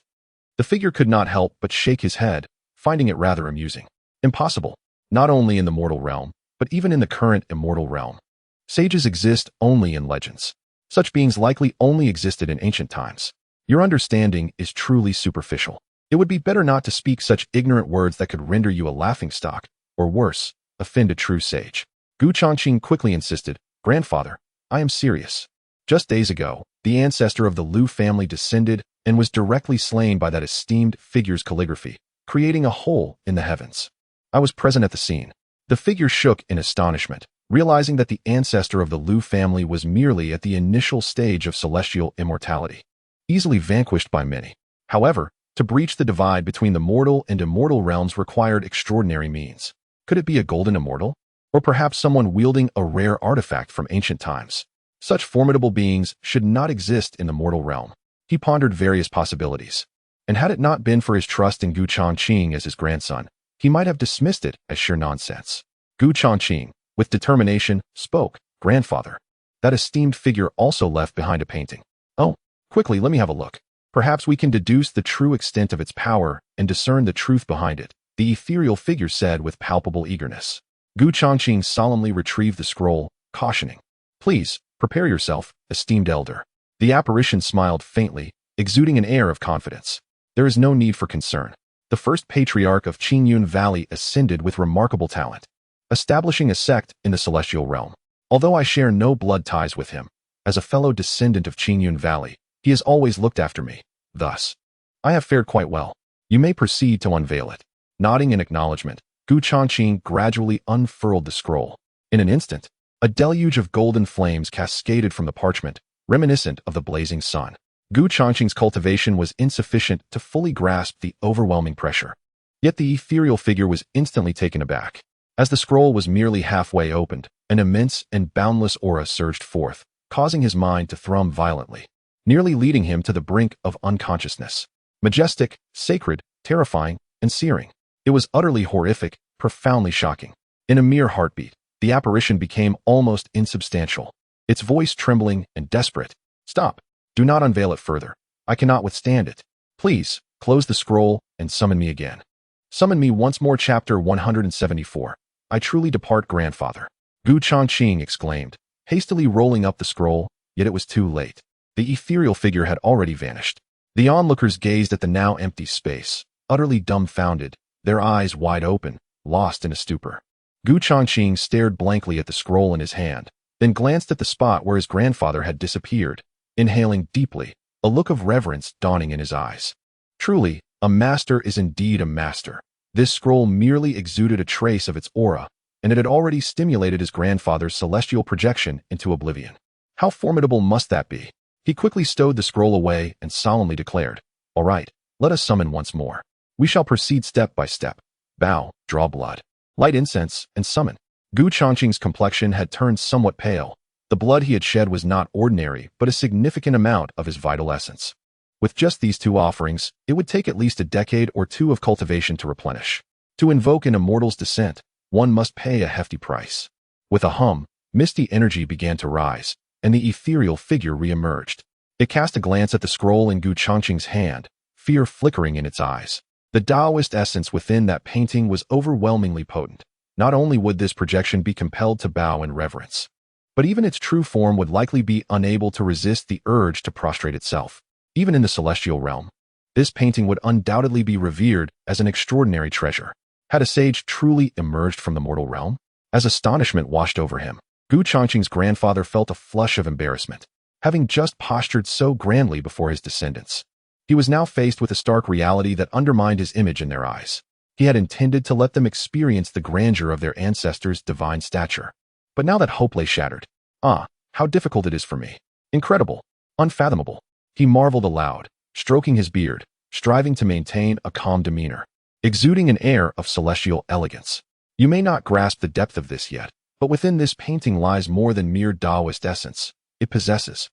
The figure could not help but shake his head, finding it rather amusing. Impossible. Not only in the mortal realm, but even in the current immortal realm. Sages exist only in legends. Such beings likely only existed in ancient times. Your understanding is truly superficial. It would be better not to speak such ignorant words that could render you a laughingstock, or worse, offend a true sage. Gu Changqing quickly insisted, Grandfather, I am serious. Just days ago, the ancestor of the Liu family descended and was directly slain by that esteemed figure's calligraphy, creating a hole in the heavens. I was present at the scene. The figure shook in astonishment, realizing that the ancestor of the Liu family was merely at the initial stage of celestial immortality, easily vanquished by many. However, to breach the divide between the mortal and immortal realms required extraordinary means. Could it be a golden immortal? Or perhaps someone wielding a rare artifact from ancient times? Such formidable beings should not exist in the mortal realm. He pondered various possibilities. And had it not been for his trust in Gu Changqing as his grandson, he might have dismissed it as sheer nonsense. Gu Changqing, with determination, spoke, Grandfather. That esteemed figure also left behind a painting. Oh, quickly, let me have a look. Perhaps we can deduce the true extent of its power and discern the truth behind it, the ethereal figure said with palpable eagerness. Gu Changqing solemnly retrieved the scroll, cautioning, Please, prepare yourself, esteemed elder. The apparition smiled faintly, exuding an air of confidence. There is no need for concern. The first patriarch of Qingyun Valley ascended with remarkable talent, establishing a sect in the celestial realm. Although I share no blood ties with him, as a fellow descendant of Qingyun Valley, he has always looked after me. Thus, I have fared quite well. You may proceed to unveil it. Nodding in acknowledgement, Gu Changqing gradually unfurled the scroll. In an instant, a deluge of golden flames cascaded from the parchment, reminiscent of the blazing sun. Gu Changqing's cultivation was insufficient to fully grasp the overwhelming pressure. Yet the ethereal figure was instantly taken aback. As the scroll was merely halfway opened, an immense and boundless aura surged forth, causing his mind to thrum violently, nearly leading him to the brink of unconsciousness. Majestic, sacred, terrifying, and searing. It was utterly horrific, profoundly shocking. In a mere heartbeat, the apparition became almost insubstantial, its voice trembling and desperate. Stop. Do not unveil it further. I cannot withstand it. Please, close the scroll and summon me again. Summon me once more. Chapter 174. I truly depart, Grandfather. Gu Changqing exclaimed, hastily rolling up the scroll, yet it was too late. The ethereal figure had already vanished. The onlookers gazed at the now empty space, utterly dumbfounded, their eyes wide open, lost in a stupor. Gu Changqing stared blankly at the scroll in his hand, then glanced at the spot where his grandfather had disappeared, inhaling deeply, a look of reverence dawning in his eyes. Truly, a master is indeed a master. This scroll merely exuded a trace of its aura, and it had already stimulated his grandfather's celestial projection into oblivion. How formidable must that be? He quickly stowed the scroll away and solemnly declared, All right, let us summon once more. We shall proceed step by step. Bow, draw blood, light incense, and summon. Gu Changqing's complexion had turned somewhat pale, The blood he had shed was not ordinary, but a significant amount of his vital essence. With just these two offerings, it would take at least a decade or two of cultivation to replenish. To invoke an immortal's descent, one must pay a hefty price. With a hum, misty energy began to rise, and the ethereal figure re-emerged. It cast a glance at the scroll in Gu Changqing's hand, fear flickering in its eyes. The Taoist essence within that painting was overwhelmingly potent. Not only would this projection be compelled to bow in reverence, but even its true form would likely be unable to resist the urge to prostrate itself. Even in the celestial realm, this painting would undoubtedly be revered as an extraordinary treasure. Had a sage truly emerged from the mortal realm? As astonishment washed over him, Gu Changqing's grandfather felt a flush of embarrassment. Having just postured so grandly before his descendants, he was now faced with a stark reality that undermined his image in their eyes. He had intended to let them experience the grandeur of their ancestors' divine stature. But now that hope lay shattered, how difficult it is for me. Incredible. Unfathomable. He marveled aloud, stroking his beard, striving to maintain a calm demeanor, exuding an air of celestial elegance. You may not grasp the depth of this yet, but within this painting lies more than mere Taoist essence. It possesses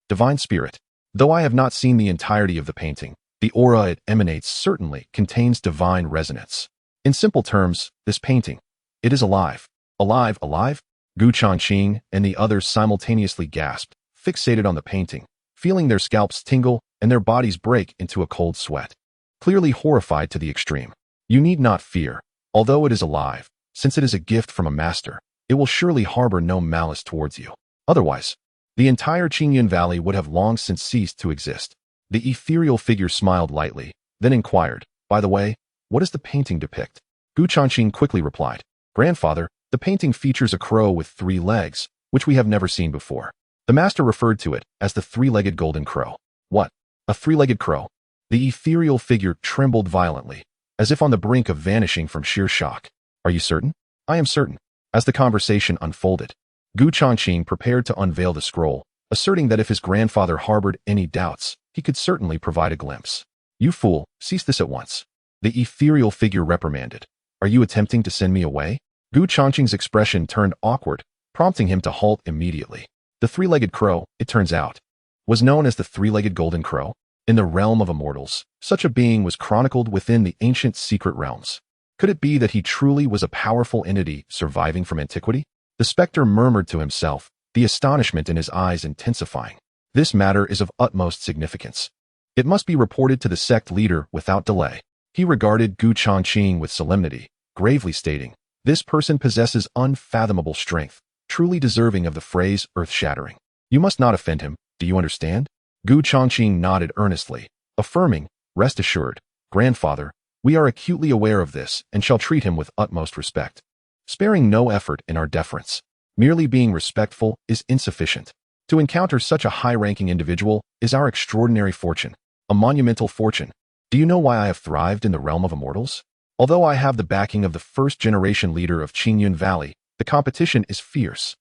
divine spirit. Though I have not seen the entirety of the painting, the aura it emanates certainly contains divine resonance. In simple terms, this painting, it is alive. Alive, alive? Gu Changqing and the others simultaneously gasped, fixated on the painting, feeling their scalps tingle and their bodies break into a cold sweat. Clearly horrified to the extreme. You need not fear. Although it is alive, since it is a gift from a master, it will surely harbor no malice towards you. Otherwise, the entire Qingyun Valley would have long since ceased to exist. The ethereal figure smiled lightly, then inquired, by the way, what does the painting depict? Gu Changqing quickly replied, Grandfather, the painting features a crow with 3 legs, which we have never seen before. The master referred to it as the 3-legged golden crow. What? A 3-legged crow? The ethereal figure trembled violently, as if on the brink of vanishing from sheer shock. Are you certain? I am certain. As the conversation unfolded, Gu Changqing prepared to unveil the scroll, asserting that if his grandfather harbored any doubts, he could certainly provide a glimpse. You fool, cease this at once. The ethereal figure reprimanded. Are you attempting to send me away? Gu Changqing's expression turned awkward, prompting him to halt immediately. The 3-legged crow, it turns out, was known as the 3-legged golden crow. In the realm of immortals, such a being was chronicled within the ancient secret realms. Could it be that he truly was a powerful entity surviving from antiquity? The specter murmured to himself, the astonishment in his eyes intensifying. This matter is of utmost significance. It must be reported to the sect leader without delay. He regarded Gu Changqing with solemnity, gravely stating, this person possesses unfathomable strength, truly deserving of the phrase earth-shattering. You must not offend him, do you understand? Gu Changqing nodded earnestly, affirming, rest assured, Grandfather, we are acutely aware of this and shall treat him with utmost respect, sparing no effort in our deference. Merely being respectful is insufficient. To encounter such a high-ranking individual is our extraordinary fortune, a monumental fortune. Do you know why I have thrived in the realm of immortals? Although I have the backing of the first-generation leader of Qingyun Valley, the competition is fierce.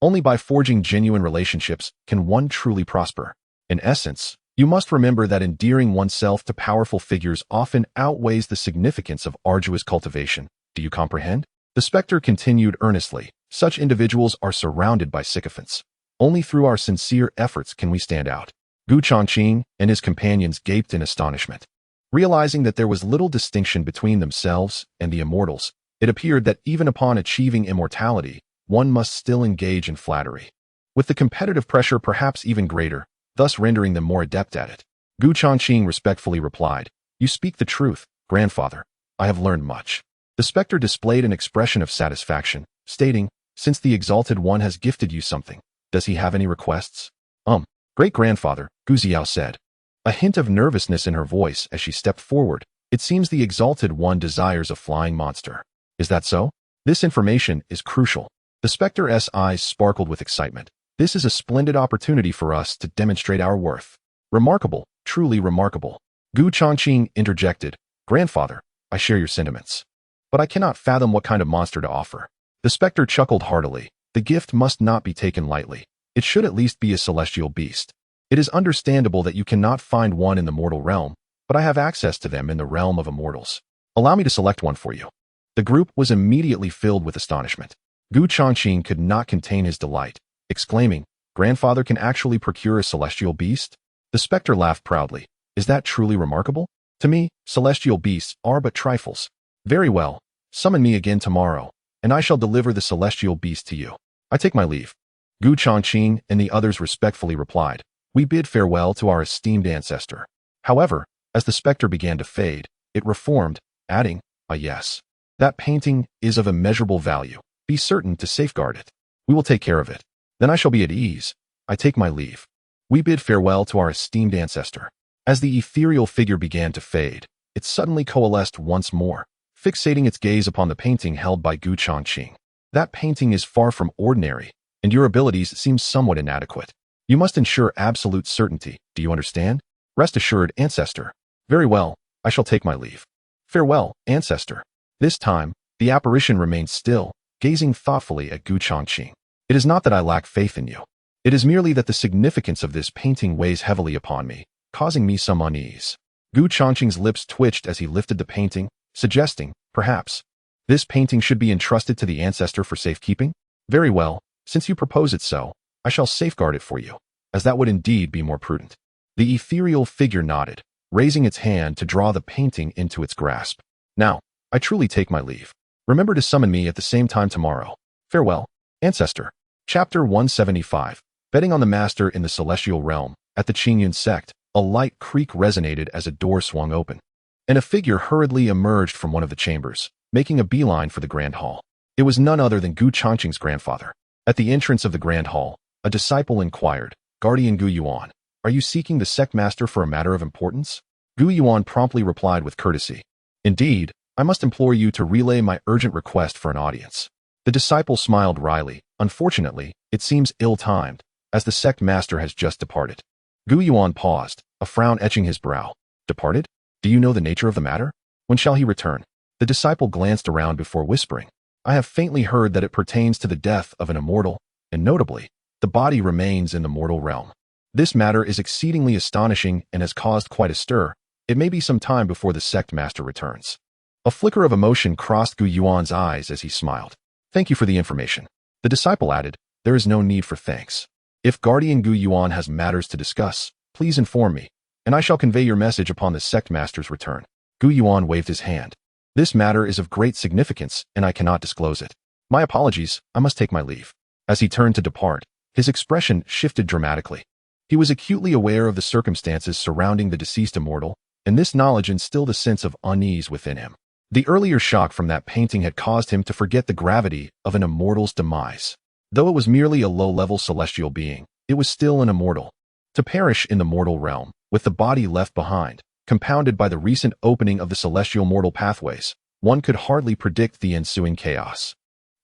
Only by forging genuine relationships can one truly prosper. In essence, you must remember that endearing oneself to powerful figures often outweighs the significance of arduous cultivation. Do you comprehend? The specter continued earnestly. Such individuals are surrounded by sycophants. Only through our sincere efforts can we stand out. Gu Changqing and his companions gaped in astonishment. Realizing that there was little distinction between themselves and the immortals, it appeared that even upon achieving immortality, one must still engage in flattery, with the competitive pressure perhaps even greater, thus rendering them more adept at it. Gu Changqing respectfully replied, You speak the truth, Grandfather. I have learned much. The specter displayed an expression of satisfaction, stating, Since the Exalted One has gifted you something, does he have any requests? Great-grandfather, Gu Xiao said, a hint of nervousness in her voice as she stepped forward. It seems the Exalted One desires a flying monster. Is that so? This information is crucial. The specter's eyes sparkled with excitement. This is a splendid opportunity for us to demonstrate our worth. Remarkable, truly remarkable. Gu Changqing interjected, Grandfather, I share your sentiments, but I cannot fathom what kind of monster to offer. The specter chuckled heartily. The gift must not be taken lightly. It should at least be a celestial beast. It is understandable that you cannot find one in the mortal realm, but I have access to them in the realm of immortals. Allow me to select one for you. The group was immediately filled with astonishment. Gu Changqing could not contain his delight, exclaiming, Grandfather can actually procure a celestial beast? The specter laughed proudly. Is that truly remarkable? To me, celestial beasts are but trifles. Very well, summon me again tomorrow, and I shall deliver the celestial beast to you. I take my leave. Gu Chongqing and the others respectfully replied, we bid farewell to our esteemed ancestor. However, as the specter began to fade, it reformed, adding, yes. That painting is of immeasurable value. Be certain to safeguard it. We will take care of it. Then I shall be at ease. I take my leave. We bid farewell to our esteemed ancestor. As the ethereal figure began to fade, it suddenly coalesced once more, fixating its gaze upon the painting held by Gu Chongqing. That painting is far from ordinary, and your abilities seem somewhat inadequate. You must ensure absolute certainty. Do you understand? Rest assured, ancestor. Very well, I shall take my leave. Farewell, ancestor. This time, the apparition remained still, gazing thoughtfully at Gu Chongqing. It is not that I lack faith in you. It is merely that the significance of this painting weighs heavily upon me, causing me some unease. Gu Chongqing's lips twitched as he lifted the painting, suggesting, perhaps, this painting should be entrusted to the ancestor for safekeeping? Very well, since you propose it so, I shall safeguard it for you, as that would indeed be more prudent. The ethereal figure nodded, raising its hand to draw the painting into its grasp. Now, I truly take my leave. Remember to summon me at the same time tomorrow. Farewell, ancestor. Chapter 175. Betting on the master in the celestial realm. At the Qingyun sect, a light creak resonated as a door swung open, and a figure hurriedly emerged from one of the chambers, making a beeline for the grand hall. It was none other than Gu Chongqing's grandfather. At the entrance of the grand hall, a disciple inquired, Guardian Gu Yuan, are you seeking the sect master for a matter of importance? Gu Yuan promptly replied with courtesy. Indeed, I must implore you to relay my urgent request for an audience. The disciple smiled wryly. Unfortunately, it seems ill-timed, as the sect master has just departed. Gu Yuan paused, a frown etching his brow. Departed? Do you know the nature of the matter? When shall he return? The disciple glanced around before whispering. I have faintly heard that it pertains to the death of an immortal, and notably, the body remains in the mortal realm. This matter is exceedingly astonishing and has caused quite a stir. It may be some time before the sect master returns. A flicker of emotion crossed Gu Yuan's eyes as he smiled. Thank you for the information. The disciple added, there is no need for thanks. If Guardian Gu Yuan has matters to discuss, please inform me, and I shall convey your message upon the sect master's return. Gu Yuan waved his hand. This matter is of great significance, and I cannot disclose it. My apologies, I must take my leave. As he turned to depart, his expression shifted dramatically. He was acutely aware of the circumstances surrounding the deceased immortal, and this knowledge instilled a sense of unease within him. The earlier shock from that painting had caused him to forget the gravity of an immortal's demise. Though it was merely a low-level celestial being, it was still an immortal. To perish in the mortal realm, with the body left behind, compounded by the recent opening of the celestial mortal pathways, one could hardly predict the ensuing chaos.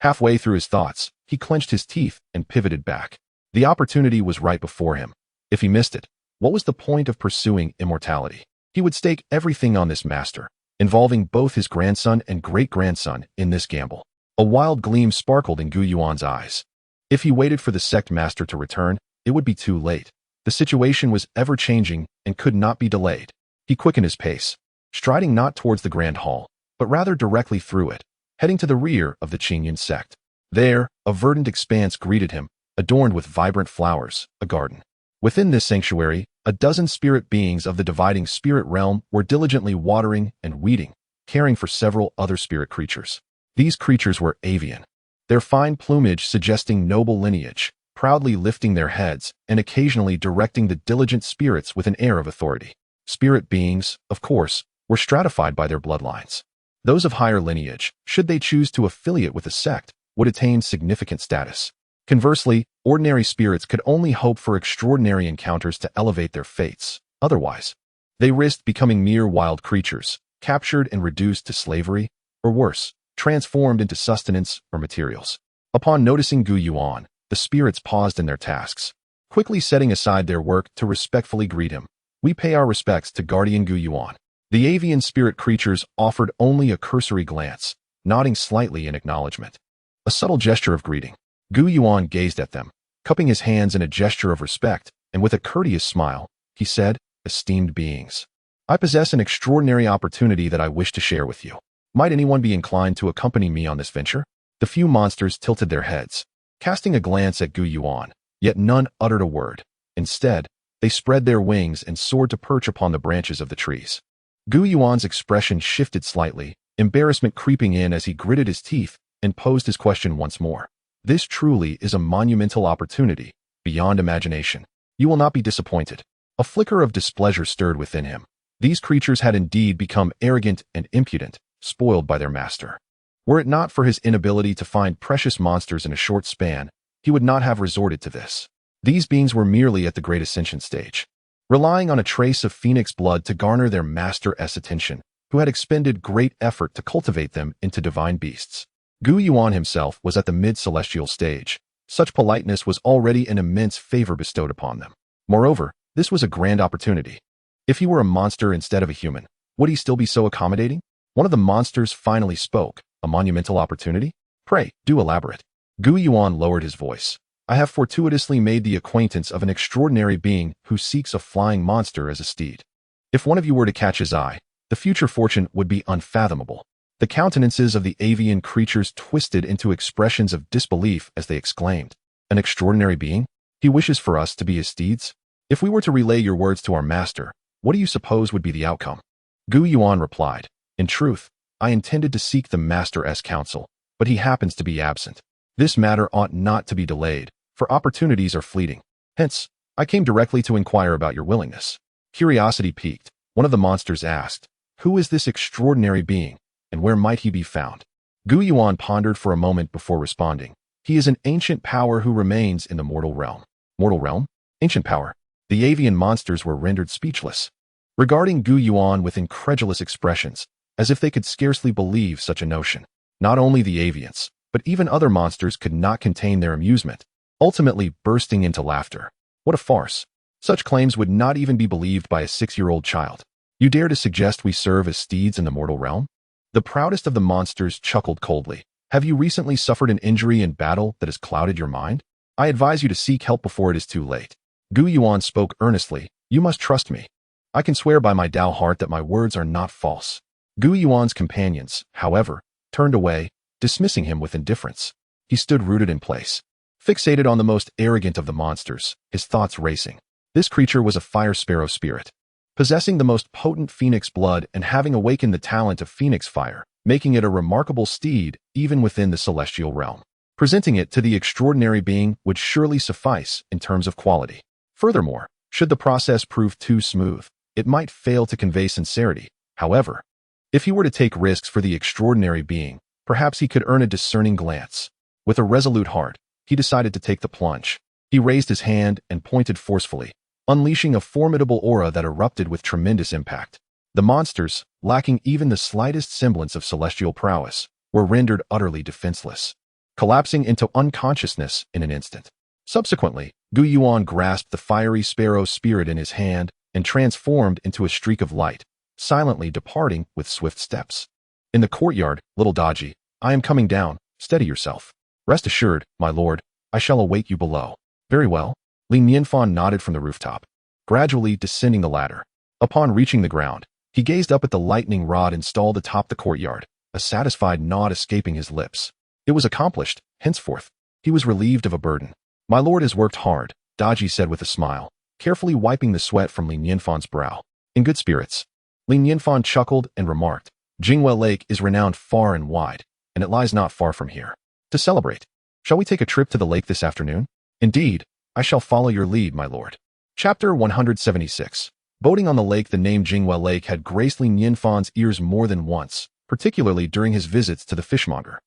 Halfway through his thoughts, he clenched his teeth and pivoted back. The opportunity was right before him. If he missed it, what was the point of pursuing immortality? He would stake everything on this master, involving both his grandson and great-grandson in this gamble. A wild gleam sparkled in Gu Yuan's eyes. If he waited for the sect master to return, it would be too late. The situation was ever-changing and could not be delayed. He quickened his pace, striding not towards the grand hall, but rather directly through it, heading to the rear of the Qingyun sect. There, a verdant expanse greeted him, adorned with vibrant flowers, a garden. Within this sanctuary, a dozen spirit beings of the dividing spirit realm were diligently watering and weeding, caring for several other spirit creatures. These creatures were avian, their fine plumage suggesting noble lineage, proudly lifting their heads and occasionally directing the diligent spirits with an air of authority. Spirit beings, of course, were stratified by their bloodlines. Those of higher lineage, should they choose to affiliate with a sect, would attain significant status. Conversely, ordinary spirits could only hope for extraordinary encounters to elevate their fates. Otherwise, they risked becoming mere wild creatures, captured and reduced to slavery, or worse, transformed into sustenance or materials. Upon noticing Gu Yuan, the spirits paused in their tasks, quickly setting aside their work to respectfully greet him. We pay our respects to Guardian Gu Yuan. The avian spirit creatures offered only a cursory glance, nodding slightly in acknowledgement. A subtle gesture of greeting. Gu Yuan gazed at them, cupping his hands in a gesture of respect, and with a courteous smile, he said, Esteemed beings, I possess an extraordinary opportunity that I wish to share with you. Might anyone be inclined to accompany me on this venture? The few monsters tilted their heads, casting a glance at Gu Yuan, Yet none uttered a word. Instead, they spread their wings and soared to perch upon the branches of the trees. Gu Yuan's expression shifted slightly, embarrassment creeping in as he gritted his teeth and posed his question once more. This truly is a monumental opportunity, beyond imagination. You will not be disappointed. A flicker of displeasure stirred within him. These creatures had indeed become arrogant and impudent, spoiled by their master. Were it not for his inability to find precious monsters in a short span, he would not have resorted to this. These beings were merely at the great ascension stage, relying on a trace of phoenix blood to garner their master's attention, who had expended great effort to cultivate them into divine beasts. Gu Yuan himself was at the mid-celestial stage. Such politeness was already an immense favor bestowed upon them. Moreover, this was a grand opportunity. If he were a monster instead of a human, would he still be so accommodating? One of the monsters finally spoke. A monumental opportunity? Pray, do elaborate. Gu Yuan lowered his voice. I have fortuitously made the acquaintance of an extraordinary being who seeks a flying monster as a steed. If one of you were to catch his eye, the future fortune would be unfathomable. The countenances of the avian creatures twisted into expressions of disbelief as they exclaimed, An extraordinary being? He wishes for us to be his steeds? If we were to relay your words to our master, what do you suppose would be the outcome? Gu Yuan replied, In truth, I intended to seek the master's counsel, but he happens to be absent. This matter ought not to be delayed, for opportunities are fleeting. Hence, I came directly to inquire about your willingness. Curiosity piqued, one of the monsters asked, Who is this extraordinary being, and where might he be found? Gu Yuan pondered for a moment before responding. He is an ancient power who remains in the mortal realm. Mortal realm? Ancient power. The avian monsters were rendered speechless, regarding Gu Yuan with incredulous expressions, as if they could scarcely believe such a notion. Not only the avians, but even other monsters could not contain their amusement, ultimately bursting into laughter. What a farce. Such claims would not even be believed by a 6-year-old child. You dare to suggest we serve as steeds in the mortal realm? The proudest of the monsters chuckled coldly. Have you recently suffered an injury in battle that has clouded your mind? I advise you to seek help before it is too late. Gu Yuan spoke earnestly. You must trust me. I can swear by my Tao heart that my words are not false. Gu Yuan's companions, however, turned away, dismissing him with indifference. He stood rooted in place, fixated on the most arrogant of the monsters, his thoughts racing. This creature was a fire sparrow spirit, possessing the most potent phoenix blood and having awakened the talent of phoenix fire, making it a remarkable steed even within the celestial realm. Presenting it to the extraordinary being would surely suffice in terms of quality. Furthermore, should the process prove too smooth, it might fail to convey sincerity. However, if he were to take risks for the extraordinary being, perhaps he could earn a discerning glance. With a resolute heart, he decided to take the plunge. He raised his hand and pointed forcefully, unleashing a formidable aura that erupted with tremendous impact. The monsters, lacking even the slightest semblance of celestial prowess, were rendered utterly defenseless, collapsing into unconsciousness in an instant. Subsequently, Gu Yuan grasped the fiery sparrow spirit in his hand and transformed into a streak of light, silently departing with swift steps. In the courtyard, little Daji, I am coming down, steady yourself. Rest assured, my lord, I shall await you below. Very well. Nianfan nodded from the rooftop, gradually descending the ladder. Upon reaching the ground, he gazed up at the lightning rod installed atop the courtyard, a satisfied nod escaping his lips. It was accomplished. Henceforth, he was relieved of a burden. My lord has worked hard, Daji said with a smile, carefully wiping the sweat from Nianfan's brow. In good spirits. Nianfan chuckled and remarked, Jingwe Lake is renowned far and wide, and it lies not far from here. To celebrate, shall we take a trip to the lake this afternoon? Indeed, I shall follow your lead, my lord. Chapter 176. Boating on the lake. The name Jingwe Lake had graced Nianfan's ears more than once, particularly during his visits to the fishmonger,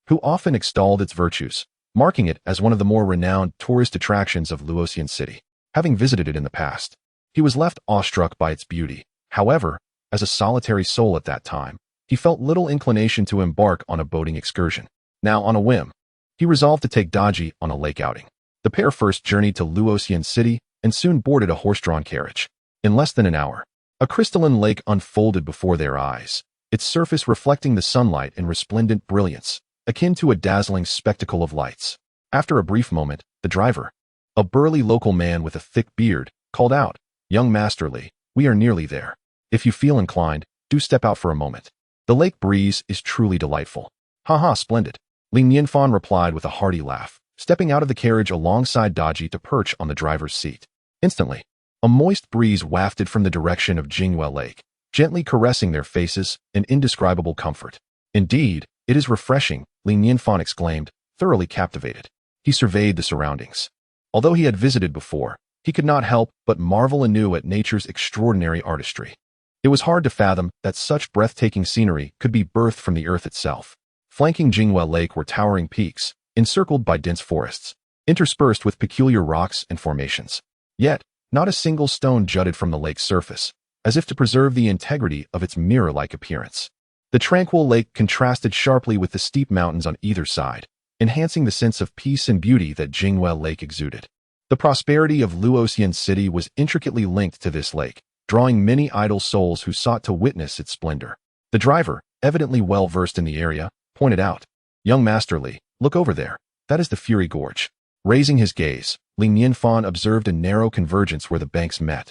who often extolled its virtues, marking it as one of the more renowned tourist attractions of Luoxian City. Having visited it in the past, he was left awestruck by its beauty. However, as a solitary soul at that time, he felt little inclination to embark on a boating excursion. Now, on a whim, he resolved to take Daji on a lake outing. The pair first journeyed to Luoxian City and soon boarded a horse-drawn carriage. In less than an hour, a crystalline lake unfolded before their eyes, its surface reflecting the sunlight in resplendent brilliance, akin to a dazzling spectacle of lights. After a brief moment, the driver, a burly local man with a thick beard, called out, Young Master Li, we are nearly there. If you feel inclined, do step out for a moment. The lake breeze is truly delightful. Haha, splendid. Nianfan replied with a hearty laugh. stepping out of the carriage alongside Daji to perch on the driver's seat. Instantly, a moist breeze wafted from the direction of Jingwell Lake, gently caressing their faces in indescribable comfort. Indeed, it is refreshing, Li Nianfan exclaimed, thoroughly captivated. He surveyed the surroundings. Although he had visited before, he could not help but marvel anew at nature's extraordinary artistry. It was hard to fathom that such breathtaking scenery could be birthed from the earth itself. Flanking Jingwell Lake were towering peaks, encircled by dense forests, interspersed with peculiar rocks and formations. Yet, not a single stone jutted from the lake's surface, as if to preserve the integrity of its mirror-like appearance. The tranquil lake contrasted sharply with the steep mountains on either side, enhancing the sense of peace and beauty that Jingwell Lake exuded. The prosperity of Luoxian City was intricately linked to this lake, drawing many idle souls who sought to witness its splendor. The driver, evidently well-versed in the area, pointed out, "Young Master Li, look over there. That is the Fury Gorge." Raising his gaze, Li Nianfan observed a narrow convergence where the banks met.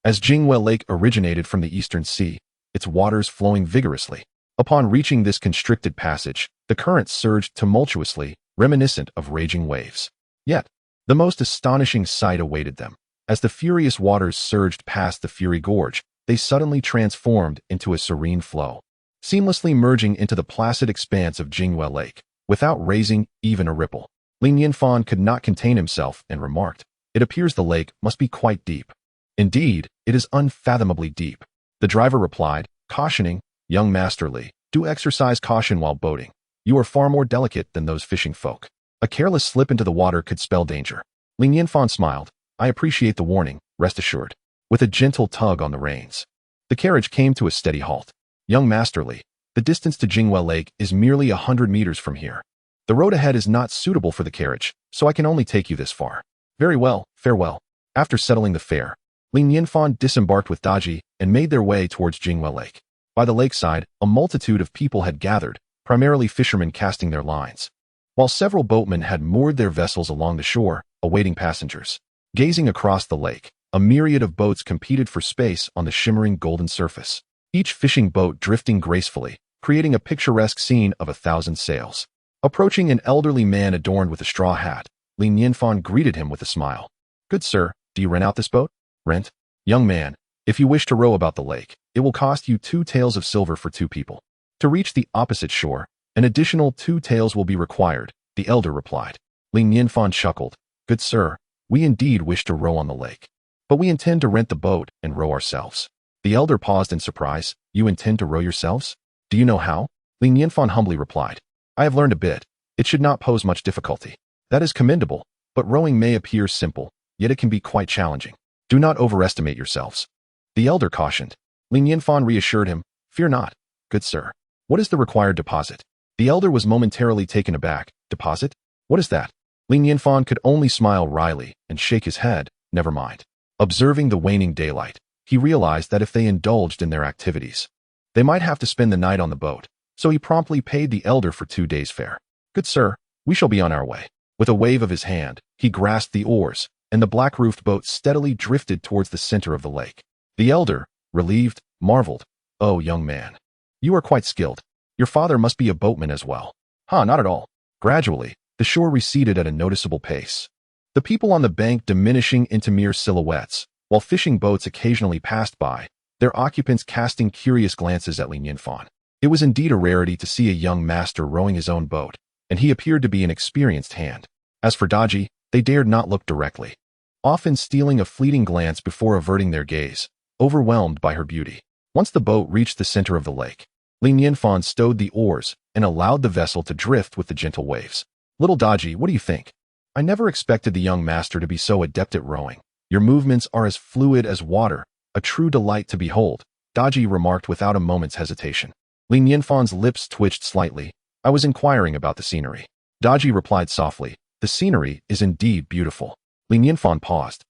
As Jingwell Lake originated from the eastern sea, its waters flowing vigorously. Upon reaching this constricted passage, the currents surged tumultuously, reminiscent of raging waves. Yet, the most astonishing sight awaited them. As the furious waters surged past the Fury Gorge, they suddenly transformed into a serene flow, seamlessly merging into the placid expanse of Jingwell Lake, without raising even a ripple. Li Nianfan could not contain himself and remarked, "It appears the lake must be quite deep." "Indeed, it is unfathomably deep," the driver replied, cautioning, "Young Master Li, do exercise caution while boating. You are far more delicate than those fishing folk. A careless slip into the water could spell danger." Li Nianfan smiled, "I appreciate the warning, rest assured," with a gentle tug on the reins. The carriage came to a steady halt. "Young Master Li, the distance to Jingwell Lake is merely 100 meters from here. The road ahead is not suitable for the carriage, so I can only take you this far." "Very well, farewell." After settling the fare, Li Nianfan disembarked with Daji and made their way towards Jingwell Lake. By the lakeside, a multitude of people had gathered, primarily fishermen casting their lines, while several boatmen had moored their vessels along the shore, awaiting passengers. Gazing across the lake, a myriad of boats competed for space on the shimmering golden surface, each fishing boat drifting gracefully, creating a picturesque scene of 1,000 sails. Approaching an elderly man adorned with a straw hat, Li Nianfan greeted him with a smile. "Good sir, do you rent out this boat?" "Rent? Young man, if you wish to row about the lake, it will cost you 2 taels of silver for 2 people. To reach the opposite shore, an additional 2 taels will be required," the elder replied. Li Nianfan chuckled, "Good sir, we indeed wish to row on the lake, but we intend to rent the boat and row ourselves." The elder paused in surprise. "You intend to row yourselves? Do you know how?" Li Nianfan humbly replied, "I have learned a bit. It should not pose much difficulty. That is commendable, but rowing may appear simple, yet it can be quite challenging. Do not overestimate yourselves," the elder cautioned. Li Nianfan reassured him, "Fear not, good sir. What is the required deposit?" The elder was momentarily taken aback. "Deposit? What is that?" Li Nianfan could only smile wryly and shake his head, "Never mind." Observing the waning daylight, he realized that if they indulged in their activities, they might have to spend the night on the boat, so he promptly paid the elder for 2 days' fare. "Good sir, we shall be on our way." With a wave of his hand, he grasped the oars, and the black-roofed boat steadily drifted towards the center of the lake. The elder, relieved, marveled, "Oh, young man, you are quite skilled. Your father must be a boatman as well." "Huh, not at all." Gradually, the shore receded at a noticeable pace, the people on the bank diminishing into mere silhouettes, while fishing boats occasionally passed by, their occupants casting curious glances at Li Nianfan. It was indeed a rarity to see a young master rowing his own boat, and he appeared to be an experienced hand. As for Daji, they dared not look directly, often stealing a fleeting glance before averting their gaze, overwhelmed by her beauty. Once the boat reached the center of the lake, Li Nianfan stowed the oars and allowed the vessel to drift with the gentle waves. "Little Daji, what do you think? I never expected the young master to be so adept at rowing. Your movements are as fluid as water, a true delight to behold," Daji remarked without a moment's hesitation. Li Nianfan's lips twitched slightly. "I was inquiring about the scenery." Daji replied softly, "The scenery is indeed beautiful." Li Nianfan paused,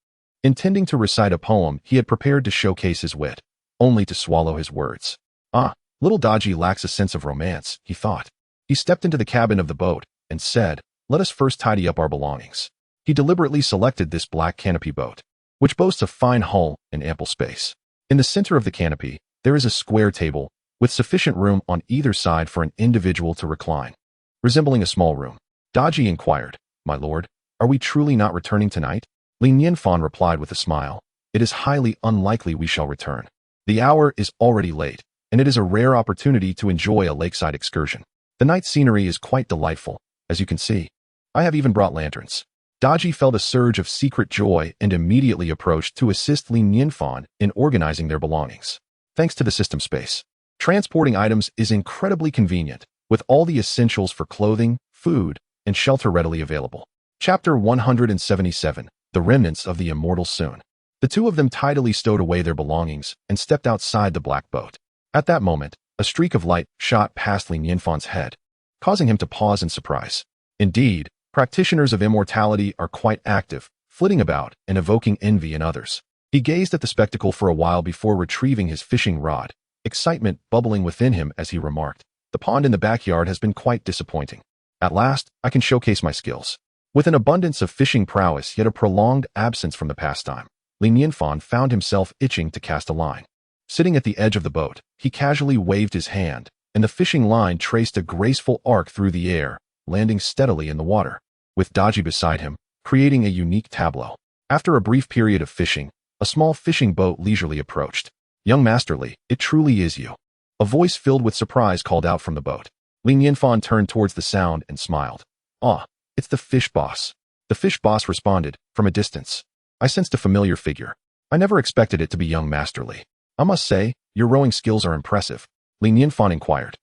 intending to recite a poem he had prepared to showcase his wit, only to swallow his words. "Ah, little Daji lacks a sense of romance," he thought. He stepped into the cabin of the boat and said, "Let us first tidy up our belongings." He deliberately selected this black canopy boat, which boasts a fine hull and ample space. In the center of the canopy, there is a square table, with sufficient room on either side for an individual to recline, resembling a small room. Daji inquired, my lord. Are we truly not returning tonight? Li Nianfan replied with a smile. It is highly unlikely we shall return. The hour is already late, and it is a rare opportunity to enjoy a lakeside excursion. The night scenery is quite delightful, as you can see. I have even brought lanterns. Daji felt a surge of secret joy and immediately approached to assist Li Nianfan in organizing their belongings. Thanks to the system space, transporting items is incredibly convenient, with all the essentials for clothing, food, and shelter readily available. Chapter 177, The Remnants of the Immortals Soon. The two of them tidily stowed away their belongings and stepped outside the black boat. At that moment, a streak of light shot past Li Nianfan's head, causing him to pause in surprise. Indeed, practitioners of immortality are quite active, flitting about and evoking envy in others. He gazed at the spectacle for a while before retrieving his fishing rod, excitement bubbling within him as he remarked, "The pond in the backyard has been quite disappointing. At last, I can showcase my skills." With an abundance of fishing prowess yet a prolonged absence from the pastime, Li Nianfan found himself itching to cast a line. Sitting at the edge of the boat, he casually waved his hand, and the fishing line traced a graceful arc through the air, landing steadily in the water, with Daji beside him, creating a unique tableau. After a brief period of fishing, a small fishing boat leisurely approached. "Young Masterly, it truly is you." A voice filled with surprise called out from the boat. Li Nianfan turned towards the sound and smiled. "Ah, it's the fish boss." The fish boss responded, from a distance. "I sensed a familiar figure. I never expected it to be young Masterly. I must say, your rowing skills are impressive." Li Nianfan inquired.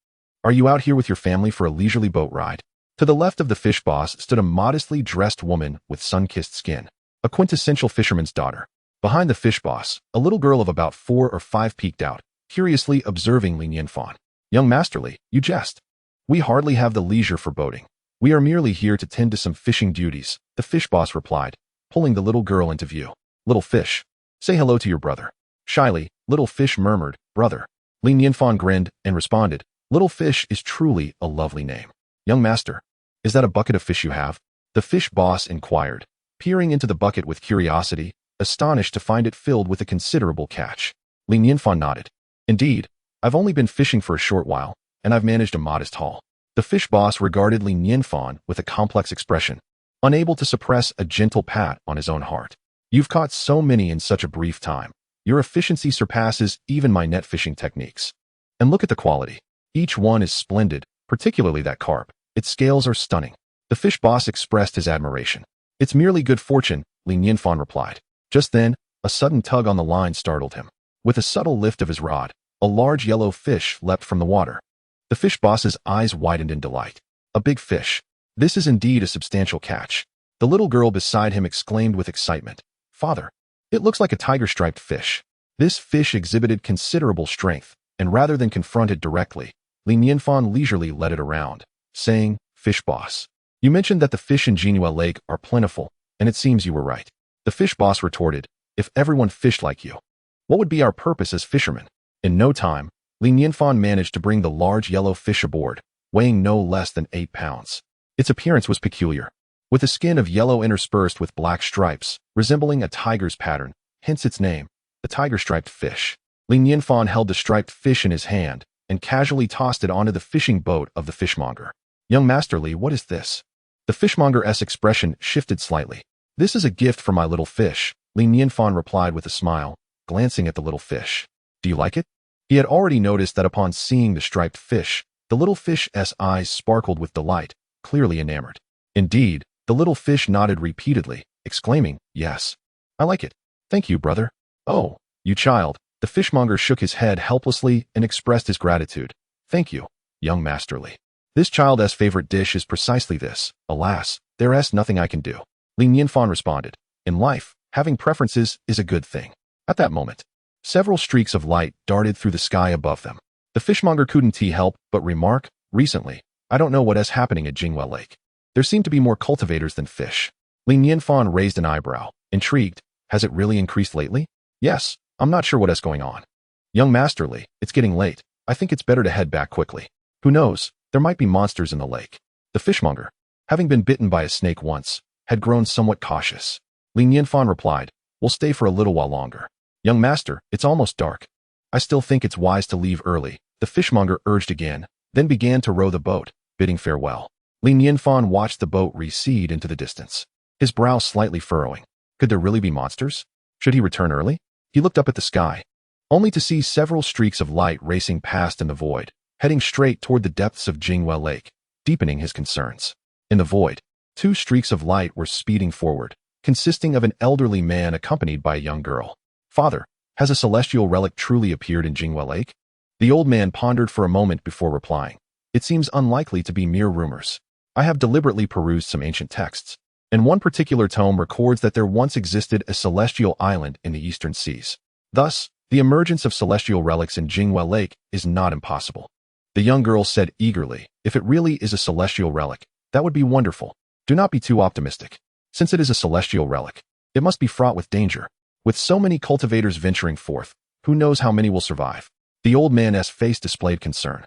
"Are you out here with your family for a leisurely boat ride?" To the left of the fish boss stood a modestly dressed woman with sun-kissed skin, a quintessential fisherman's daughter. Behind the fish boss, a little girl of about 4 or 5 peeked out, curiously observing Li Nianfan. "Young Masterly, you jest. We hardly have the leisure for boating. We are merely here to tend to some fishing duties," the fish boss replied, pulling the little girl into view. "Little fish, say hello to your brother." Shyly, little fish murmured, "Brother." Li Nianfan grinned and responded, "Little fish is truly a lovely name. Young master, is that a bucket of fish you have?" The fish boss inquired, peering into the bucket with curiosity, astonished to find it filled with a considerable catch. Li Nianfan nodded. "Indeed, I've only been fishing for a short while, and I've managed a modest haul." The fish boss regarded Li Nianfan with a complex expression, unable to suppress a gentle pat on his own heart. "You've caught so many in such a brief time. Your efficiency surpasses even my net fishing techniques. And look at the quality. Each one is splendid, particularly that carp. Its scales are stunning." The fish boss expressed his admiration. "It's merely good fortune," Li Nianfan replied. Just then, a sudden tug on the line startled him. With a subtle lift of his rod, a large yellow fish leapt from the water. The fish boss's eyes widened in delight. "A big fish. This is indeed a substantial catch." The little girl beside him exclaimed with excitement, "Father, it looks like a tiger-striped fish." This fish exhibited considerable strength, and rather than confront it directly, Li Nianfan leisurely led it around, saying, "Fish boss, you mentioned that the fish in Jinhua Lake are plentiful, and it seems you were right." The fish boss retorted, "If everyone fished like you, what would be our purpose as fishermen?" In no time, Li Nianfan managed to bring the large yellow fish aboard, weighing no less than 8 pounds. Its appearance was peculiar, with a skin of yellow interspersed with black stripes, resembling a tiger's pattern, hence its name, the tiger-striped fish. Li Nianfan held the striped fish in his hand and casually tossed it onto the fishing boat of the fishmonger. "Young Masterly, what is this?" The fishmonger's expression shifted slightly. "This is a gift for my little fish," Li Nianfan replied with a smile, glancing at the little fish. "Do you like it?" He had already noticed that upon seeing the striped fish, the little fish's eyes sparkled with delight, clearly enamored. Indeed, the little fish nodded repeatedly, exclaiming, "Yes, I like it. Thank you, brother." "Oh, you child." The fishmonger shook his head helplessly and expressed his gratitude. "Thank you, young Masterly. This child's favorite dish is precisely this. Alas, there is nothing I can do." Li Nianfan responded, "In life, having preferences is a good thing." At that moment, several streaks of light darted through the sky above them. The fishmonger couldn't help but remark, "Recently, I don't know what is happening at Jinhua Lake. There seem to be more cultivators than fish." Li Nianfan raised an eyebrow, intrigued. "Has it really increased lately?" "Yes, I'm not sure what is going on." "Young Masterly, it's getting late. I think it's better to head back quickly. Who knows, there might be monsters in the lake." The fishmonger, having been bitten by a snake once, had grown somewhat cautious. Li Nianfan replied, "We'll stay for a little while longer." "Young master, it's almost dark. I still think it's wise to leave early," the fishmonger urged again, then began to row the boat, bidding farewell. Li Nianfan watched the boat recede into the distance, his brow slightly furrowing. Could there really be monsters? Should he return early? He looked up at the sky, only to see several streaks of light racing past in the void, heading straight toward the depths of Jingwell Lake, deepening his concerns. In the void, two streaks of light were speeding forward, consisting of an elderly man accompanied by a young girl. Father, has a celestial relic truly appeared in Jingwell Lake? The old man pondered for a moment before replying. It seems unlikely to be mere rumors. I have deliberately perused some ancient texts, and one particular tome records that there once existed a celestial island in the eastern seas. Thus, the emergence of celestial relics in Jingwell Lake is not impossible. The young girl said eagerly, if it really is a celestial relic, that would be wonderful. Do not be too optimistic. Since it is a celestial relic, it must be fraught with danger. With so many cultivators venturing forth, who knows how many will survive? The old man's face displayed concern.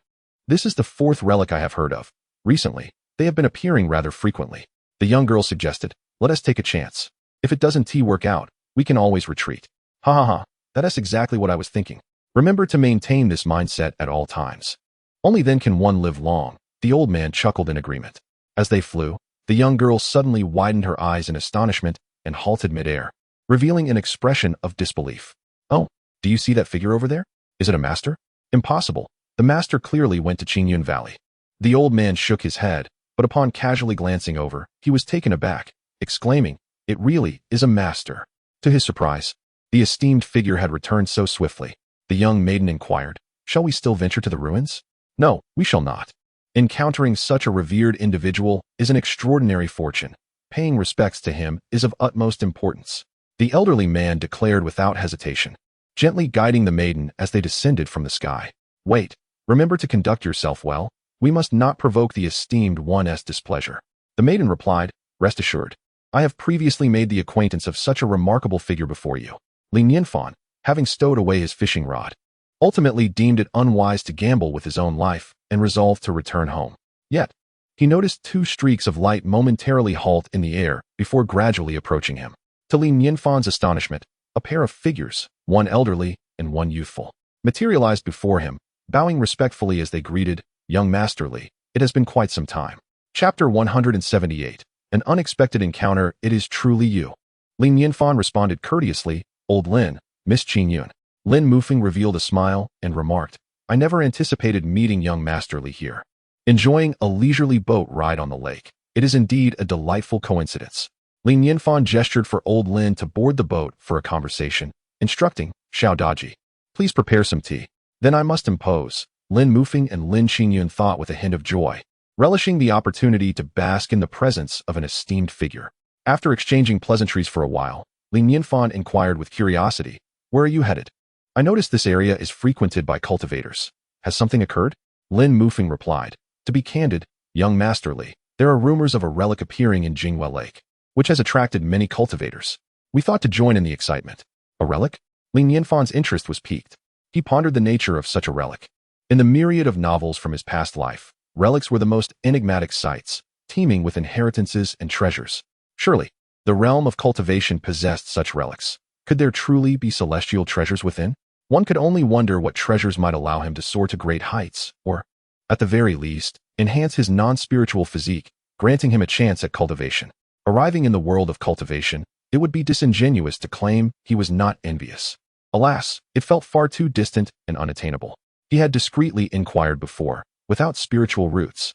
This is the fourth relic I have heard of. Recently, they have been appearing rather frequently. The young girl suggested, let us take a chance. If it doesn't work out, we can always retreat. Ha ha ha, that's exactly what I was thinking. Remember to maintain this mindset at all times. Only then can one live long. The old man chuckled in agreement. As they flew, the young girl suddenly widened her eyes in astonishment and halted midair, revealing an expression of disbelief. Oh, do you see that figure over there? Is it a master? Impossible. The master clearly went to Qingyun Valley. The old man shook his head, but upon casually glancing over, he was taken aback, exclaiming, it really is a master. To his surprise, the esteemed figure had returned so swiftly. The young maiden inquired, shall we still venture to the ruins? No, we shall not. Encountering such a revered individual is an extraordinary fortune. Paying respects to him is of utmost importance. The elderly man declared without hesitation, gently guiding the maiden as they descended from the sky. Wait, remember to conduct yourself well. We must not provoke the esteemed one's displeasure. The maiden replied, rest assured. I have previously made the acquaintance of such a remarkable figure before you. Li Nianfan, having stowed away his fishing rod, ultimately deemed it unwise to gamble with his own life and resolved to return home. Yet, he noticed two streaks of light momentarily halt in the air before gradually approaching him. To Li Nianfan's astonishment, a pair of figures, one elderly and one youthful, materialized before him, bowing respectfully as they greeted, Young Master Li, it has been quite some time. Chapter 178. An unexpected encounter, it is truly you. Li Nianfan responded courteously, Old Lin, Miss Qingyun. Lin Mufeng revealed a smile and remarked, I never anticipated meeting young Master Li here. Enjoying a leisurely boat ride on the lake. It is indeed a delightful coincidence. Li Nianfan gestured for Old Lin to board the boat for a conversation, instructing, Xiao Daji, please prepare some tea. Then I must impose. Lin Mufeng and Lin Qingyun thought with a hint of joy, relishing the opportunity to bask in the presence of an esteemed figure. After exchanging pleasantries for a while, Li Nianfan inquired with curiosity, where are you headed? I noticed this area is frequented by cultivators. Has something occurred? Lin Mufeng replied, to be candid, young Master Li, there are rumors of a relic appearing in Jingwell Lake, which has attracted many cultivators. We thought to join in the excitement. A relic? Li Nianfan's interest was piqued. He pondered the nature of such a relic. In the myriad of novels from his past life, relics were the most enigmatic sights, teeming with inheritances and treasures. Surely, the realm of cultivation possessed such relics. Could there truly be celestial treasures within? One could only wonder what treasures might allow him to soar to great heights, or, at the very least, enhance his non-spiritual physique, granting him a chance at cultivation. Arriving in the world of cultivation, it would be disingenuous to claim he was not envious. Alas, it felt far too distant and unattainable. He had discreetly inquired before, without spiritual roots.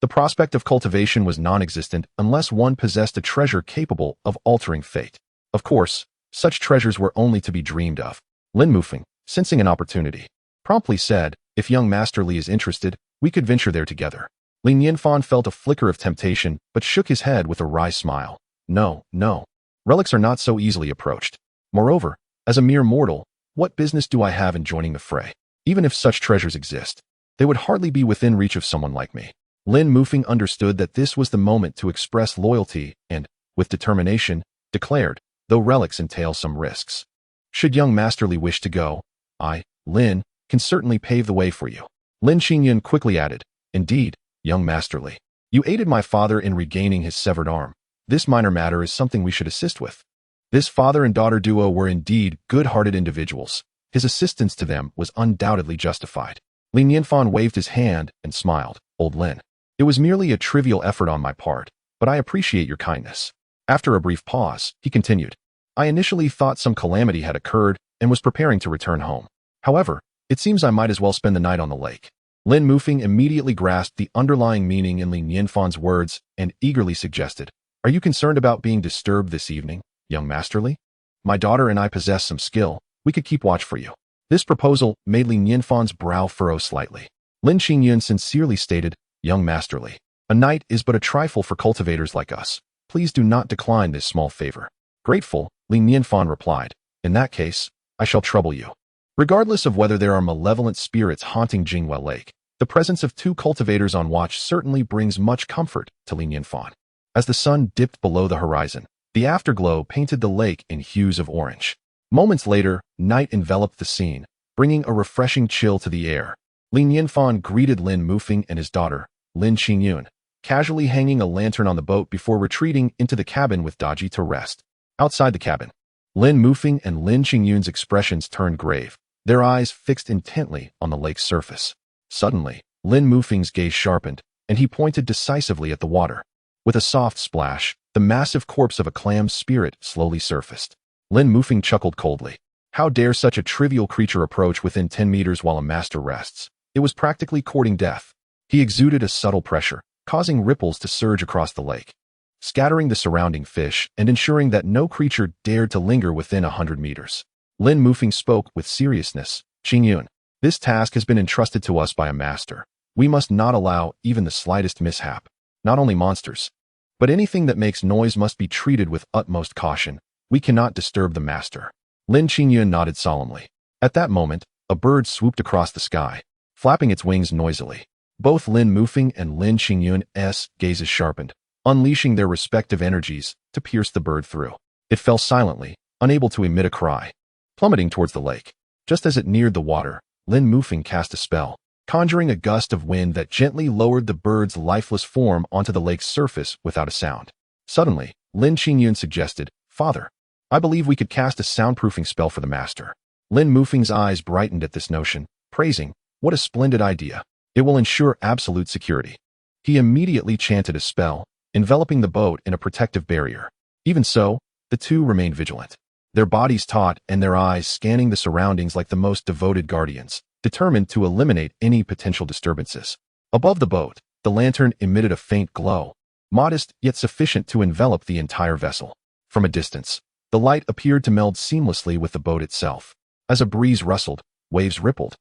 The prospect of cultivation was non-existent unless one possessed a treasure capable of altering fate. Of course, such treasures were only to be dreamed of. Lin Mufeng, sensing an opportunity, promptly said, if young Master Li is interested, we could venture there together. Li Nianfan felt a flicker of temptation, but shook his head with a wry smile. No, no. Relics are not so easily approached. Moreover, as a mere mortal, what business do I have in joining the fray? Even if such treasures exist, they would hardly be within reach of someone like me. Lin Mufeng understood that this was the moment to express loyalty and, with determination, declared, though relics entail some risks. Should young Master Li wish to go, I, Lin, can certainly pave the way for you. Lin Qingyun quickly added, indeed, young Master Li, you aided my father in regaining his severed arm. This minor matter is something we should assist with. This father and daughter duo were indeed good-hearted individuals. His assistance to them was undoubtedly justified. Li Nianfan waved his hand and smiled. Old Lin, It was merely a trivial effort on my part, but I appreciate your kindness. After a brief pause, he continued. I initially thought some calamity had occurred and was preparing to return home. However, it seems I might as well spend the night on the lake. Lin Mufeng immediately grasped the underlying meaning in Li Nianfan's words and eagerly suggested, Are you concerned about being disturbed this evening, young Masterly? My daughter and I possess some skill. We could keep watch for you. This proposal made Li Nianfan's brow furrow slightly. Lin Qingyun sincerely stated, Young Masterly, a night is but a trifle for cultivators like us. Please do not decline this small favor. Grateful, Li Nianfan replied. In that case, I shall trouble you. Regardless of whether there are malevolent spirits haunting Jingwei Lake, the presence of two cultivators on watch certainly brings much comfort to Li Nianfan. As the sun dipped below the horizon, the afterglow painted the lake in hues of orange. Moments later, night enveloped the scene, bringing a refreshing chill to the air. Li Nianfan greeted Lin Mufeng and his daughter, Lin Qingyun, casually hanging a lantern on the boat before retreating into the cabin with Daji to rest. Outside the cabin, Lin Mufeng and Lin Qingyun's expressions turned grave, their eyes fixed intently on the lake's surface. Suddenly, Lin Mufeng's gaze sharpened, and he pointed decisively at the water. With a soft splash, the massive corpse of a clam spirit slowly surfaced. Lin Mufeng chuckled coldly. How dare such a trivial creature approach within 10 meters while a master rests? It was practically courting death. He exuded a subtle pressure, causing ripples to surge across the lake, scattering the surrounding fish and ensuring that no creature dared to linger within 100 meters. Lin Mufeng spoke with seriousness. Qingyun, this task has been entrusted to us by a master. We must not allow even the slightest mishap. Not only monsters, but anything that makes noise must be treated with utmost caution. We cannot disturb the master. Lin Qingyun nodded solemnly. At that moment, a bird swooped across the sky, flapping its wings noisily. Both Lin Mufeng and Lin Qingyun's gazes sharpened, unleashing their respective energies to pierce the bird through. It fell silently, unable to emit a cry, plummeting towards the lake. Just as it neared the water, Lin Mufeng cast a spell, conjuring a gust of wind that gently lowered the bird's lifeless form onto the lake's surface without a sound. Suddenly, Lin Qingyun suggested, Father, I believe we could cast a soundproofing spell for the master. Lin Mufeng's eyes brightened at this notion, praising, What a splendid idea. It will ensure absolute security. He immediately chanted a spell, enveloping the boat in a protective barrier. Even so, the two remained vigilant, their bodies taut and their eyes scanning the surroundings like the most devoted guardians, determined to eliminate any potential disturbances. Above the boat, the lantern emitted a faint glow, modest yet sufficient to envelop the entire vessel. From a distance, the light appeared to meld seamlessly with the boat itself. As a breeze rustled, waves rippled,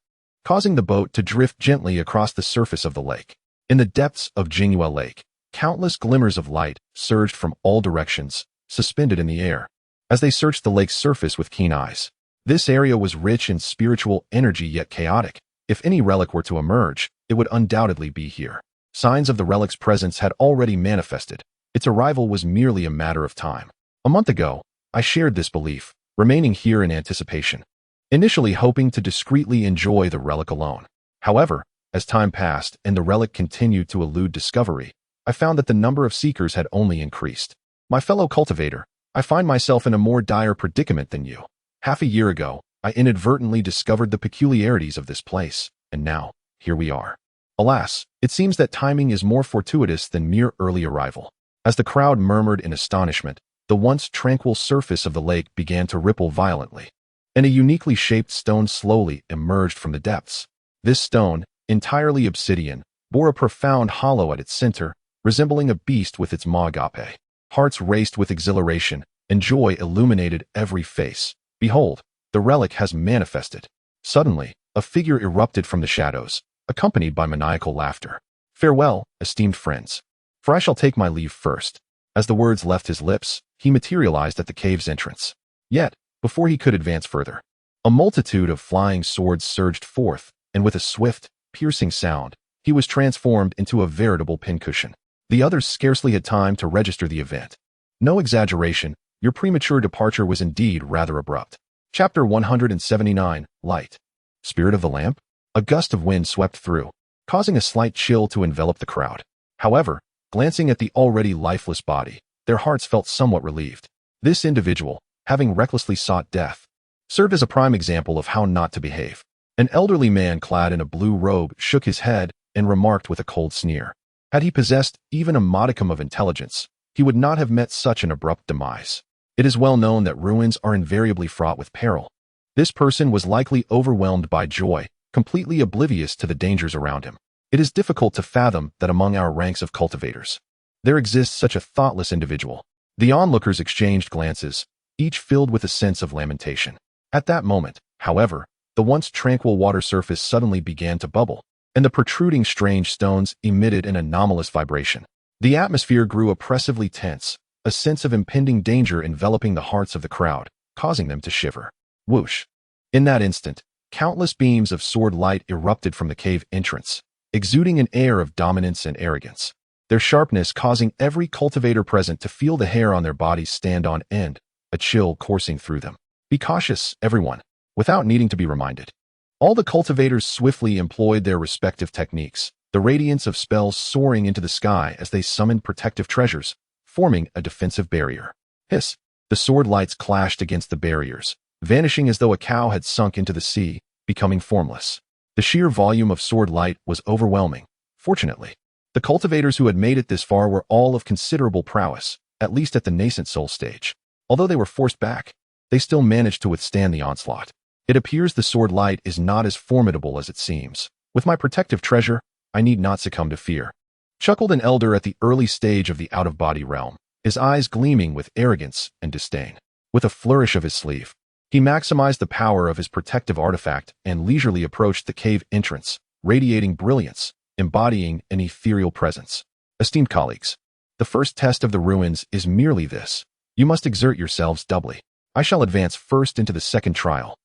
causing the boat to drift gently across the surface of the lake. In the depths of Jingwei Lake, countless glimmers of light surged from all directions, suspended in the air. As they searched the lake's surface with keen eyes, this area was rich in spiritual energy yet chaotic. If any relic were to emerge, it would undoubtedly be here. Signs of the relic's presence had already manifested. Its arrival was merely a matter of time. A month ago, I shared this belief, remaining here in anticipation, initially hoping to discreetly enjoy the relic alone. However, as time passed and the relic continued to elude discovery, I found that the number of seekers had only increased. My fellow cultivator, I find myself in a more dire predicament than you. Half a year ago, I inadvertently discovered the peculiarities of this place, and now, here we are. Alas, it seems that timing is more fortuitous than mere early arrival. As the crowd murmured in astonishment, the once tranquil surface of the lake began to ripple violently, and a uniquely shaped stone slowly emerged from the depths. This stone, entirely obsidian, bore a profound hollow at its center, resembling a beast with its maw agape. Hearts raced with exhilaration, and joy illuminated every face. Behold, the relic has manifested. Suddenly, a figure erupted from the shadows, accompanied by maniacal laughter. Farewell, esteemed friends, for I shall take my leave first. As the words left his lips, he materialized at the cave's entrance. Yet, before he could advance further, a multitude of flying swords surged forth, and with a swift, piercing sound, he was transformed into a veritable pincushion. The others scarcely had time to register the event. No exaggeration, your premature departure was indeed rather abrupt. Chapter 179, Light. Spirit of the Lamp? A gust of wind swept through, causing a slight chill to envelop the crowd. However, glancing at the already lifeless body, their hearts felt somewhat relieved. This individual, having recklessly sought death, served as a prime example of how not to behave. An elderly man clad in a blue robe shook his head and remarked with a cold sneer, Had he possessed even a modicum of intelligence, he would not have met such an abrupt demise. It is well known that ruins are invariably fraught with peril. This person was likely overwhelmed by joy, completely oblivious to the dangers around him. It is difficult to fathom that among our ranks of cultivators, there exists such a thoughtless individual. The onlookers exchanged glances, each filled with a sense of lamentation. At that moment, however, the once tranquil water surface suddenly began to bubble, and the protruding strange stones emitted an anomalous vibration. The atmosphere grew oppressively tense, a sense of impending danger enveloping the hearts of the crowd, causing them to shiver. Whoosh! In that instant, countless beams of sword light erupted from the cave entrance, exuding an air of dominance and arrogance, their sharpness causing every cultivator present to feel the hair on their bodies stand on end, a chill coursing through them. Be cautious, everyone, without needing to be reminded. All the cultivators swiftly employed their respective techniques, the radiance of spells soaring into the sky as they summoned protective treasures, forming a defensive barrier. Hiss! The sword lights clashed against the barriers, vanishing as though a cow had sunk into the sea, becoming formless. The sheer volume of sword light was overwhelming. Fortunately, the cultivators who had made it this far were all of considerable prowess, at least at the nascent soul stage. Although they were forced back, they still managed to withstand the onslaught. It appears the sword light is not as formidable as it seems. With my protective treasure, I need not succumb to fear. Chuckled an elder at the early stage of the out-of-body realm, his eyes gleaming with arrogance and disdain. With a flourish of his sleeve, he maximized the power of his protective artifact and leisurely approached the cave entrance, radiating brilliance, embodying an ethereal presence. Esteemed colleagues, the first test of the ruins is merely this. You must exert yourselves doubly. I shall advance first into the second trial.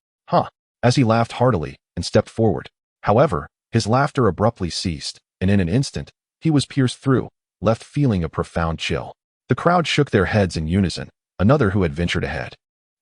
As he laughed heartily and stepped forward. However, his laughter abruptly ceased, and in an instant, he was pierced through, left feeling a profound chill. The crowd shook their heads in unison, another who had ventured ahead.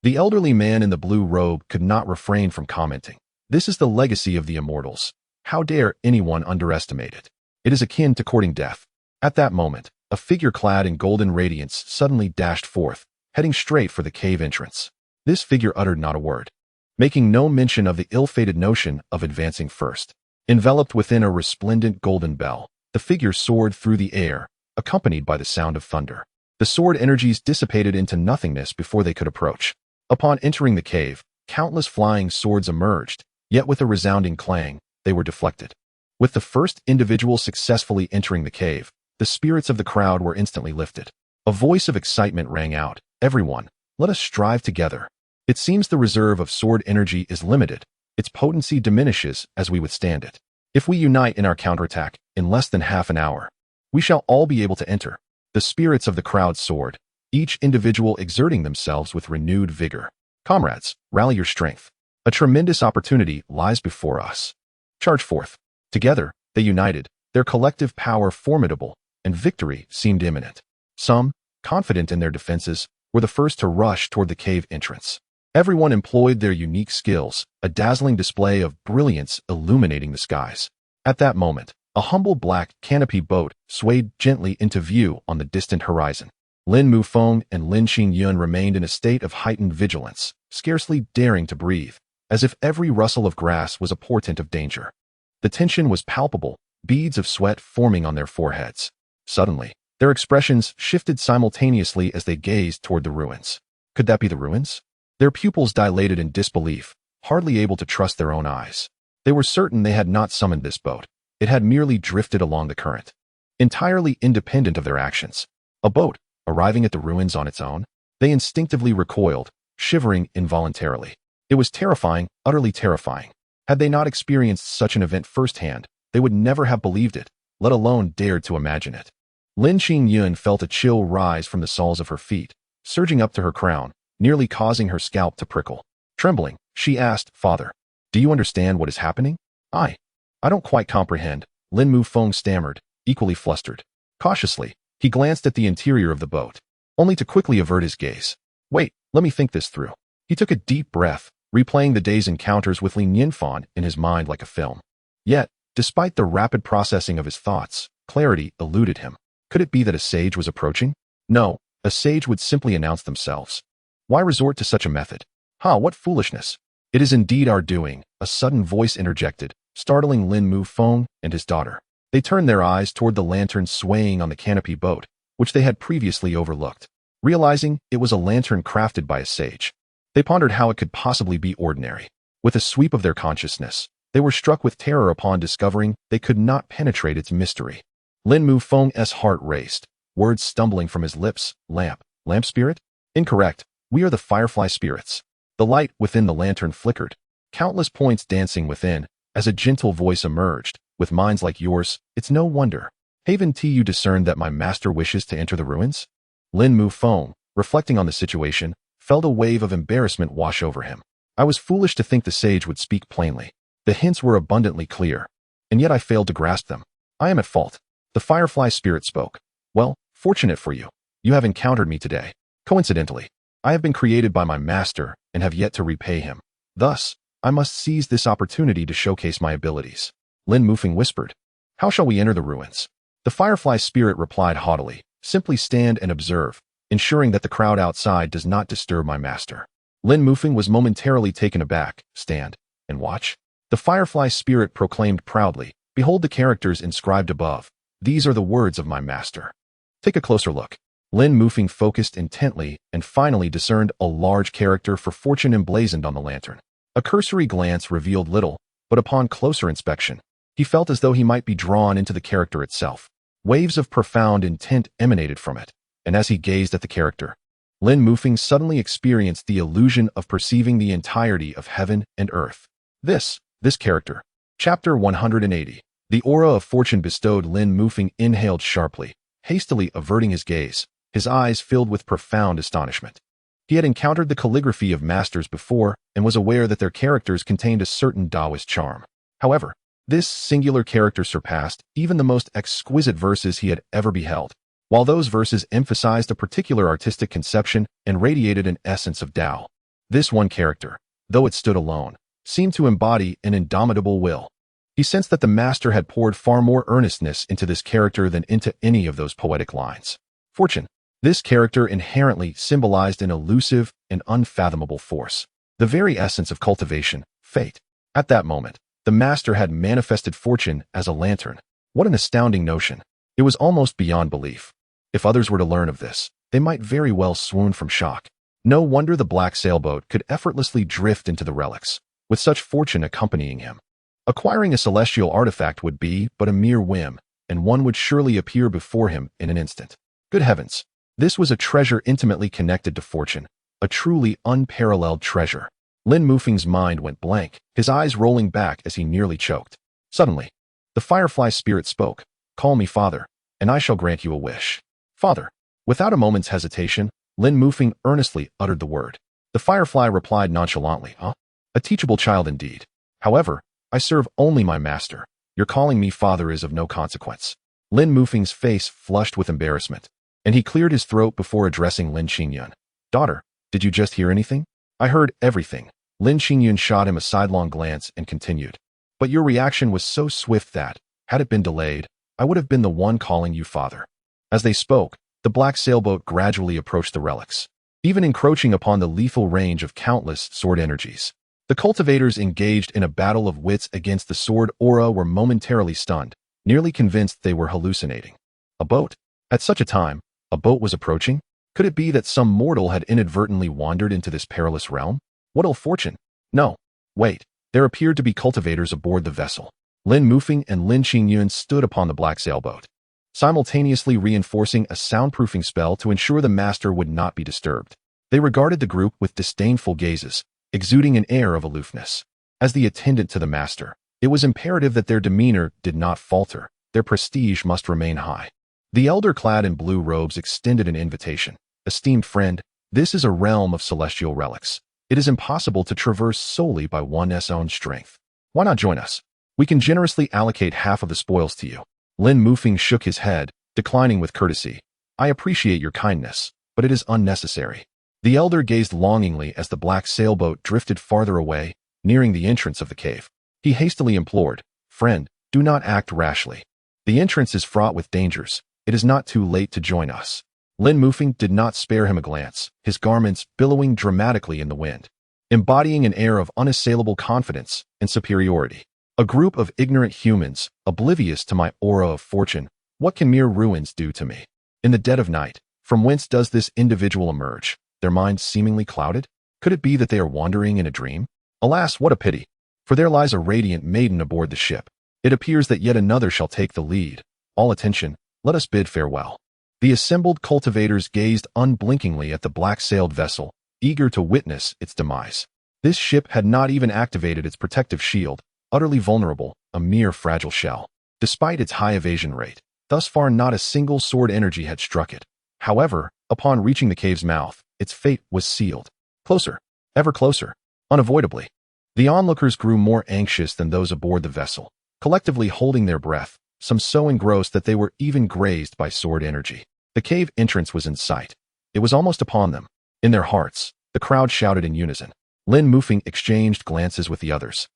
The elderly man in the blue robe could not refrain from commenting. This is the legacy of the immortals. How dare anyone underestimate it? It is akin to courting death. At that moment, a figure clad in golden radiance suddenly dashed forth, heading straight for the cave entrance. This figure uttered not a word, making no mention of the ill-fated notion of advancing first. Enveloped within a resplendent golden bell, the figure soared through the air, accompanied by the sound of thunder. The sword energies dissipated into nothingness before they could approach. Upon entering the cave, countless flying swords emerged, yet with a resounding clang, they were deflected. With the first individual successfully entering the cave, the spirits of the crowd were instantly lifted. A voice of excitement rang out. Everyone, let us strive together. It seems the reserve of sword energy is limited. Its potency diminishes as we withstand it. If we unite in our counterattack, in less than half an hour, we shall all be able to enter. The spirits of the crowd soared, each individual exerting themselves with renewed vigor. Comrades, rally your strength. A tremendous opportunity lies before us. Charge forth. Together, they united, their collective power formidable, and victory seemed imminent. Some, confident in their defenses, were the first to rush toward the cave entrance. Everyone employed their unique skills, a dazzling display of brilliance illuminating the skies. At that moment, a humble black canopy boat swayed gently into view on the distant horizon. Lin Mufeng and Lin Xingyun remained in a state of heightened vigilance, scarcely daring to breathe, as if every rustle of grass was a portent of danger. The tension was palpable, beads of sweat forming on their foreheads. Suddenly, their expressions shifted simultaneously as they gazed toward the ruins. Could that be the ruins? Their pupils dilated in disbelief, hardly able to trust their own eyes. They were certain they had not summoned this boat. It had merely drifted along the current, entirely independent of their actions. A boat, arriving at the ruins on its own? They instinctively recoiled, shivering involuntarily. It was terrifying, utterly terrifying. Had they not experienced such an event firsthand, they would never have believed it, let alone dared to imagine it. Lin Xingyun felt a chill rise from the soles of her feet, surging up to her crown, nearly causing her scalp to prickle. Trembling, she asked, "Father, do you understand what is happening?" I don't quite comprehend," Lin Mufeng stammered, equally flustered. Cautiously, he glanced at the interior of the boat, only to quickly avert his gaze. "Wait, let me think this through." He took a deep breath, replaying the day's encounters with Nianfan in his mind like a film. Yet, despite the rapid processing of his thoughts, clarity eluded him. Could it be that a sage was approaching? No, a sage would simply announce themselves. Why resort to such a method? What foolishness. It is indeed our doing, a sudden voice interjected, startling Lin Mufeng and his daughter. They turned their eyes toward the lantern swaying on the canopy boat, which they had previously overlooked. Realizing it was a lantern crafted by a sage, they pondered how it could possibly be ordinary. With a sweep of their consciousness, they were struck with terror upon discovering they could not penetrate its mystery. Lin Mufeng's heart raced, words stumbling from his lips. Lamp spirit? Incorrect. We are the firefly spirits. The light within the lantern flickered, countless points dancing within, as a gentle voice emerged. With minds like yours, it's no wonder. Haven't you discerned that my master wishes to enter the ruins? Lin Mufeng, reflecting on the situation, felt a wave of embarrassment wash over him. I was foolish to think the sage would speak plainly. The hints were abundantly clear, and yet I failed to grasp them. I am at fault. The firefly spirit spoke. Well, fortunate for you, you have encountered me today. Coincidentally, I have been created by my master and have yet to repay him. Thus, I must seize this opportunity to showcase my abilities. Lin Mufeng whispered. How shall we enter the ruins? The firefly spirit replied haughtily. Simply stand and observe, ensuring that the crowd outside does not disturb my master. Lin Mufeng was momentarily taken aback. Stand and watch. The firefly spirit proclaimed proudly. Behold the characters inscribed above. These are the words of my master. Take a closer look. Lin Mufeng focused intently and finally discerned a large character for fortune emblazoned on the lantern. A cursory glance revealed little, but upon closer inspection, he felt as though he might be drawn into the character itself. Waves of profound intent emanated from it, and as he gazed at the character, Lin Mufeng suddenly experienced the illusion of perceiving the entirety of heaven and earth. This character. Chapter 180. The aura of fortune bestowed. Lin Mufeng inhaled sharply, hastily averting his gaze, his eyes filled with profound astonishment. He had encountered the calligraphy of masters before and was aware that their characters contained a certain Taoist charm. However, this singular character surpassed even the most exquisite verses he had ever beheld. While those verses emphasized a particular artistic conception and radiated an essence of Tao, this one character, though it stood alone, seemed to embody an indomitable will. He sensed that the master had poured far more earnestness into this character than into any of those poetic lines. Fortune. This character inherently symbolized an elusive and unfathomable force, the very essence of cultivation, fate. At that moment, the master had manifested fortune as a lantern. What an astounding notion. It was almost beyond belief. If others were to learn of this, they might very well swoon from shock. No wonder the black sailboat could effortlessly drift into the relics, with such fortune accompanying him. Acquiring a celestial artifact would be but a mere whim, and one would surely appear before him in an instant. Good heavens! This was a treasure intimately connected to fortune, a truly unparalleled treasure. Lin Mufeng's mind went blank, his eyes rolling back as he nearly choked. Suddenly, the firefly spirit spoke. Call me father, and I shall grant you a wish. Father. Without a moment's hesitation, Lin Mufeng earnestly uttered the word. The firefly replied nonchalantly, A teachable child indeed. However, I serve only my master. Your calling me father is of no consequence. Lin Mufeng's face flushed with embarrassment, and he cleared his throat before addressing Lin Qingyun. Daughter, did you just hear anything? I heard everything. Lin Qingyun shot him a sidelong glance and continued. But your reaction was so swift that, had it been delayed, I would have been the one calling you father. As they spoke, the black sailboat gradually approached the relics, even encroaching upon the lethal range of countless sword energies. The cultivators engaged in a battle of wits against the sword aura were momentarily stunned, nearly convinced they were hallucinating. A boat? At such a time, a boat was approaching? Could it be that some mortal had inadvertently wandered into this perilous realm? What ill fortune? No. Wait. There appeared to be cultivators aboard the vessel. Lin Mufeng and Lin Qingyun stood upon the black sailboat, simultaneously reinforcing a soundproofing spell to ensure the master would not be disturbed. They regarded the group with disdainful gazes, exuding an air of aloofness. As the attendant to the master, it was imperative that their demeanor did not falter. Their prestige must remain high. The elder clad in blue robes extended an invitation. Esteemed friend, this is a realm of celestial relics. It is impossible to traverse solely by one's own strength. Why not join us? We can generously allocate half of the spoils to you. Lin Mufeng shook his head, declining with courtesy. I appreciate your kindness, but it is unnecessary. The elder gazed longingly as the black sailboat drifted farther away, nearing the entrance of the cave. He hastily implored, Friend, do not act rashly. The entrance is fraught with dangers. It is not too late to join us. Lin Mufeng did not spare him a glance, his garments billowing dramatically in the wind, embodying an air of unassailable confidence and superiority. A group of ignorant humans, oblivious to my aura of fortune. What can mere ruins do to me? In the dead of night, from whence does this individual emerge, their minds seemingly clouded? Could it be that they are wandering in a dream? Alas, what a pity! For there lies a radiant maiden aboard the ship. It appears that yet another shall take the lead. All attention, let us bid farewell. The assembled cultivators gazed unblinkingly at the black-sailed vessel, eager to witness its demise. This ship had not even activated its protective shield, utterly vulnerable, a mere fragile shell. Despite its high evasion rate, thus far not a single sword energy had struck it. However, upon reaching the cave's mouth, its fate was sealed. Closer, ever closer, unavoidably. The onlookers grew more anxious than those aboard the vessel, collectively holding their breath, some so engrossed that they were even grazed by sword energy. The cave entrance was in sight. It was almost upon them. In their hearts, the crowd shouted in unison. Lin Mufeng exchanged glances with the others.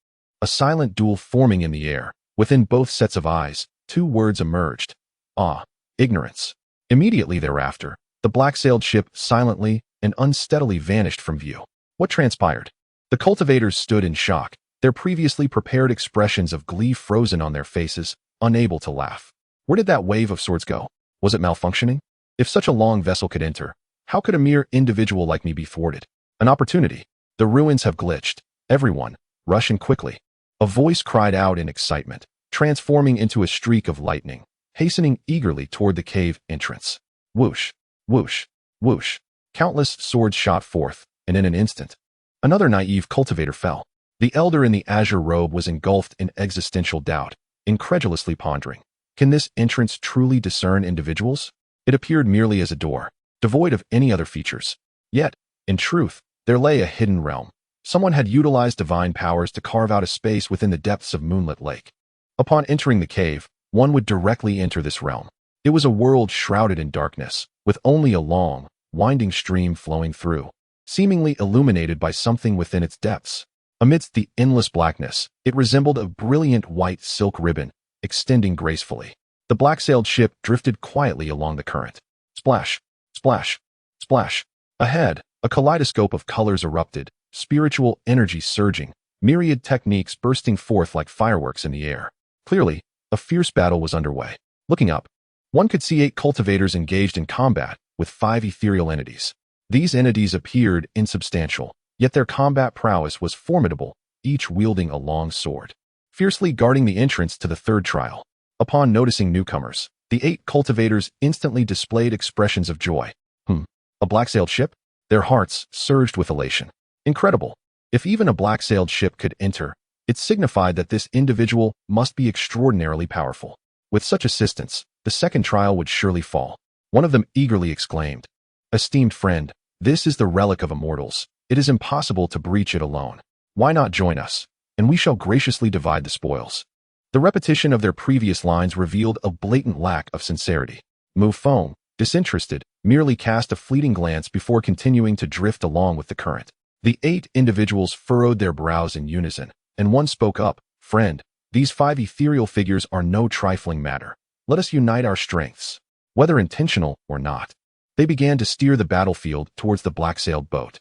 A silent duel forming in the air. Within both sets of eyes, two words emerged. Awe, ignorance. Immediately thereafter, the black-sailed ship silently and unsteadily vanished from view. What transpired? The cultivators stood in shock, their previously prepared expressions of glee frozen on their faces, unable to laugh. Where did that wave of swords go? Was it malfunctioning? If such a long vessel could enter, how could a mere individual like me be thwarted? An opportunity. The ruins have glitched. Everyone, rush in quickly. A voice cried out in excitement, transforming into a streak of lightning, hastening eagerly toward the cave entrance. Whoosh, whoosh, whoosh. Countless swords shot forth, and in an instant, another naive cultivator fell. The elder in the azure robe was engulfed in existential doubt, incredulously pondering. Can this entrance truly discern individuals? It appeared merely as a door, devoid of any other features. Yet, in truth, there lay a hidden realm. Someone had utilized divine powers to carve out a space within the depths of Moonlit Lake. Upon entering the cave, one would directly enter this realm. It was a world shrouded in darkness, with only a long, winding stream flowing through, seemingly illuminated by something within its depths. Amidst the endless blackness, it resembled a brilliant white silk ribbon, extending gracefully. The black-sailed ship drifted quietly along the current. Splash, splash, splash. Ahead, a kaleidoscope of colors erupted, spiritual energy surging, myriad techniques bursting forth like fireworks in the air. Clearly, a fierce battle was underway. Looking up, one could see 8 cultivators engaged in combat with 5 ethereal entities. These entities appeared insubstantial, yet their combat prowess was formidable, each wielding a long sword. Fiercely guarding the entrance to the third trial. Upon noticing newcomers, the 8 cultivators instantly displayed expressions of joy. A black-sailed ship? Their hearts surged with elation. Incredible. If even a black-sailed ship could enter, it signified that this individual must be extraordinarily powerful. With such assistance, the second trial would surely fall. One of them eagerly exclaimed, "Esteemed friend, this is the relic of immortals. It is impossible to breach it alone. Why not join us, and we shall graciously divide the spoils." The repetition of their previous lines revealed a blatant lack of sincerity. Mufeng, disinterested, merely cast a fleeting glance before continuing to drift along with the current. The 8 individuals furrowed their brows in unison, and one spoke up, "Friend, these 5 ethereal figures are no trifling matter. Let us unite our strengths." Whether intentional or not, they began to steer the battlefield towards the black-sailed boat.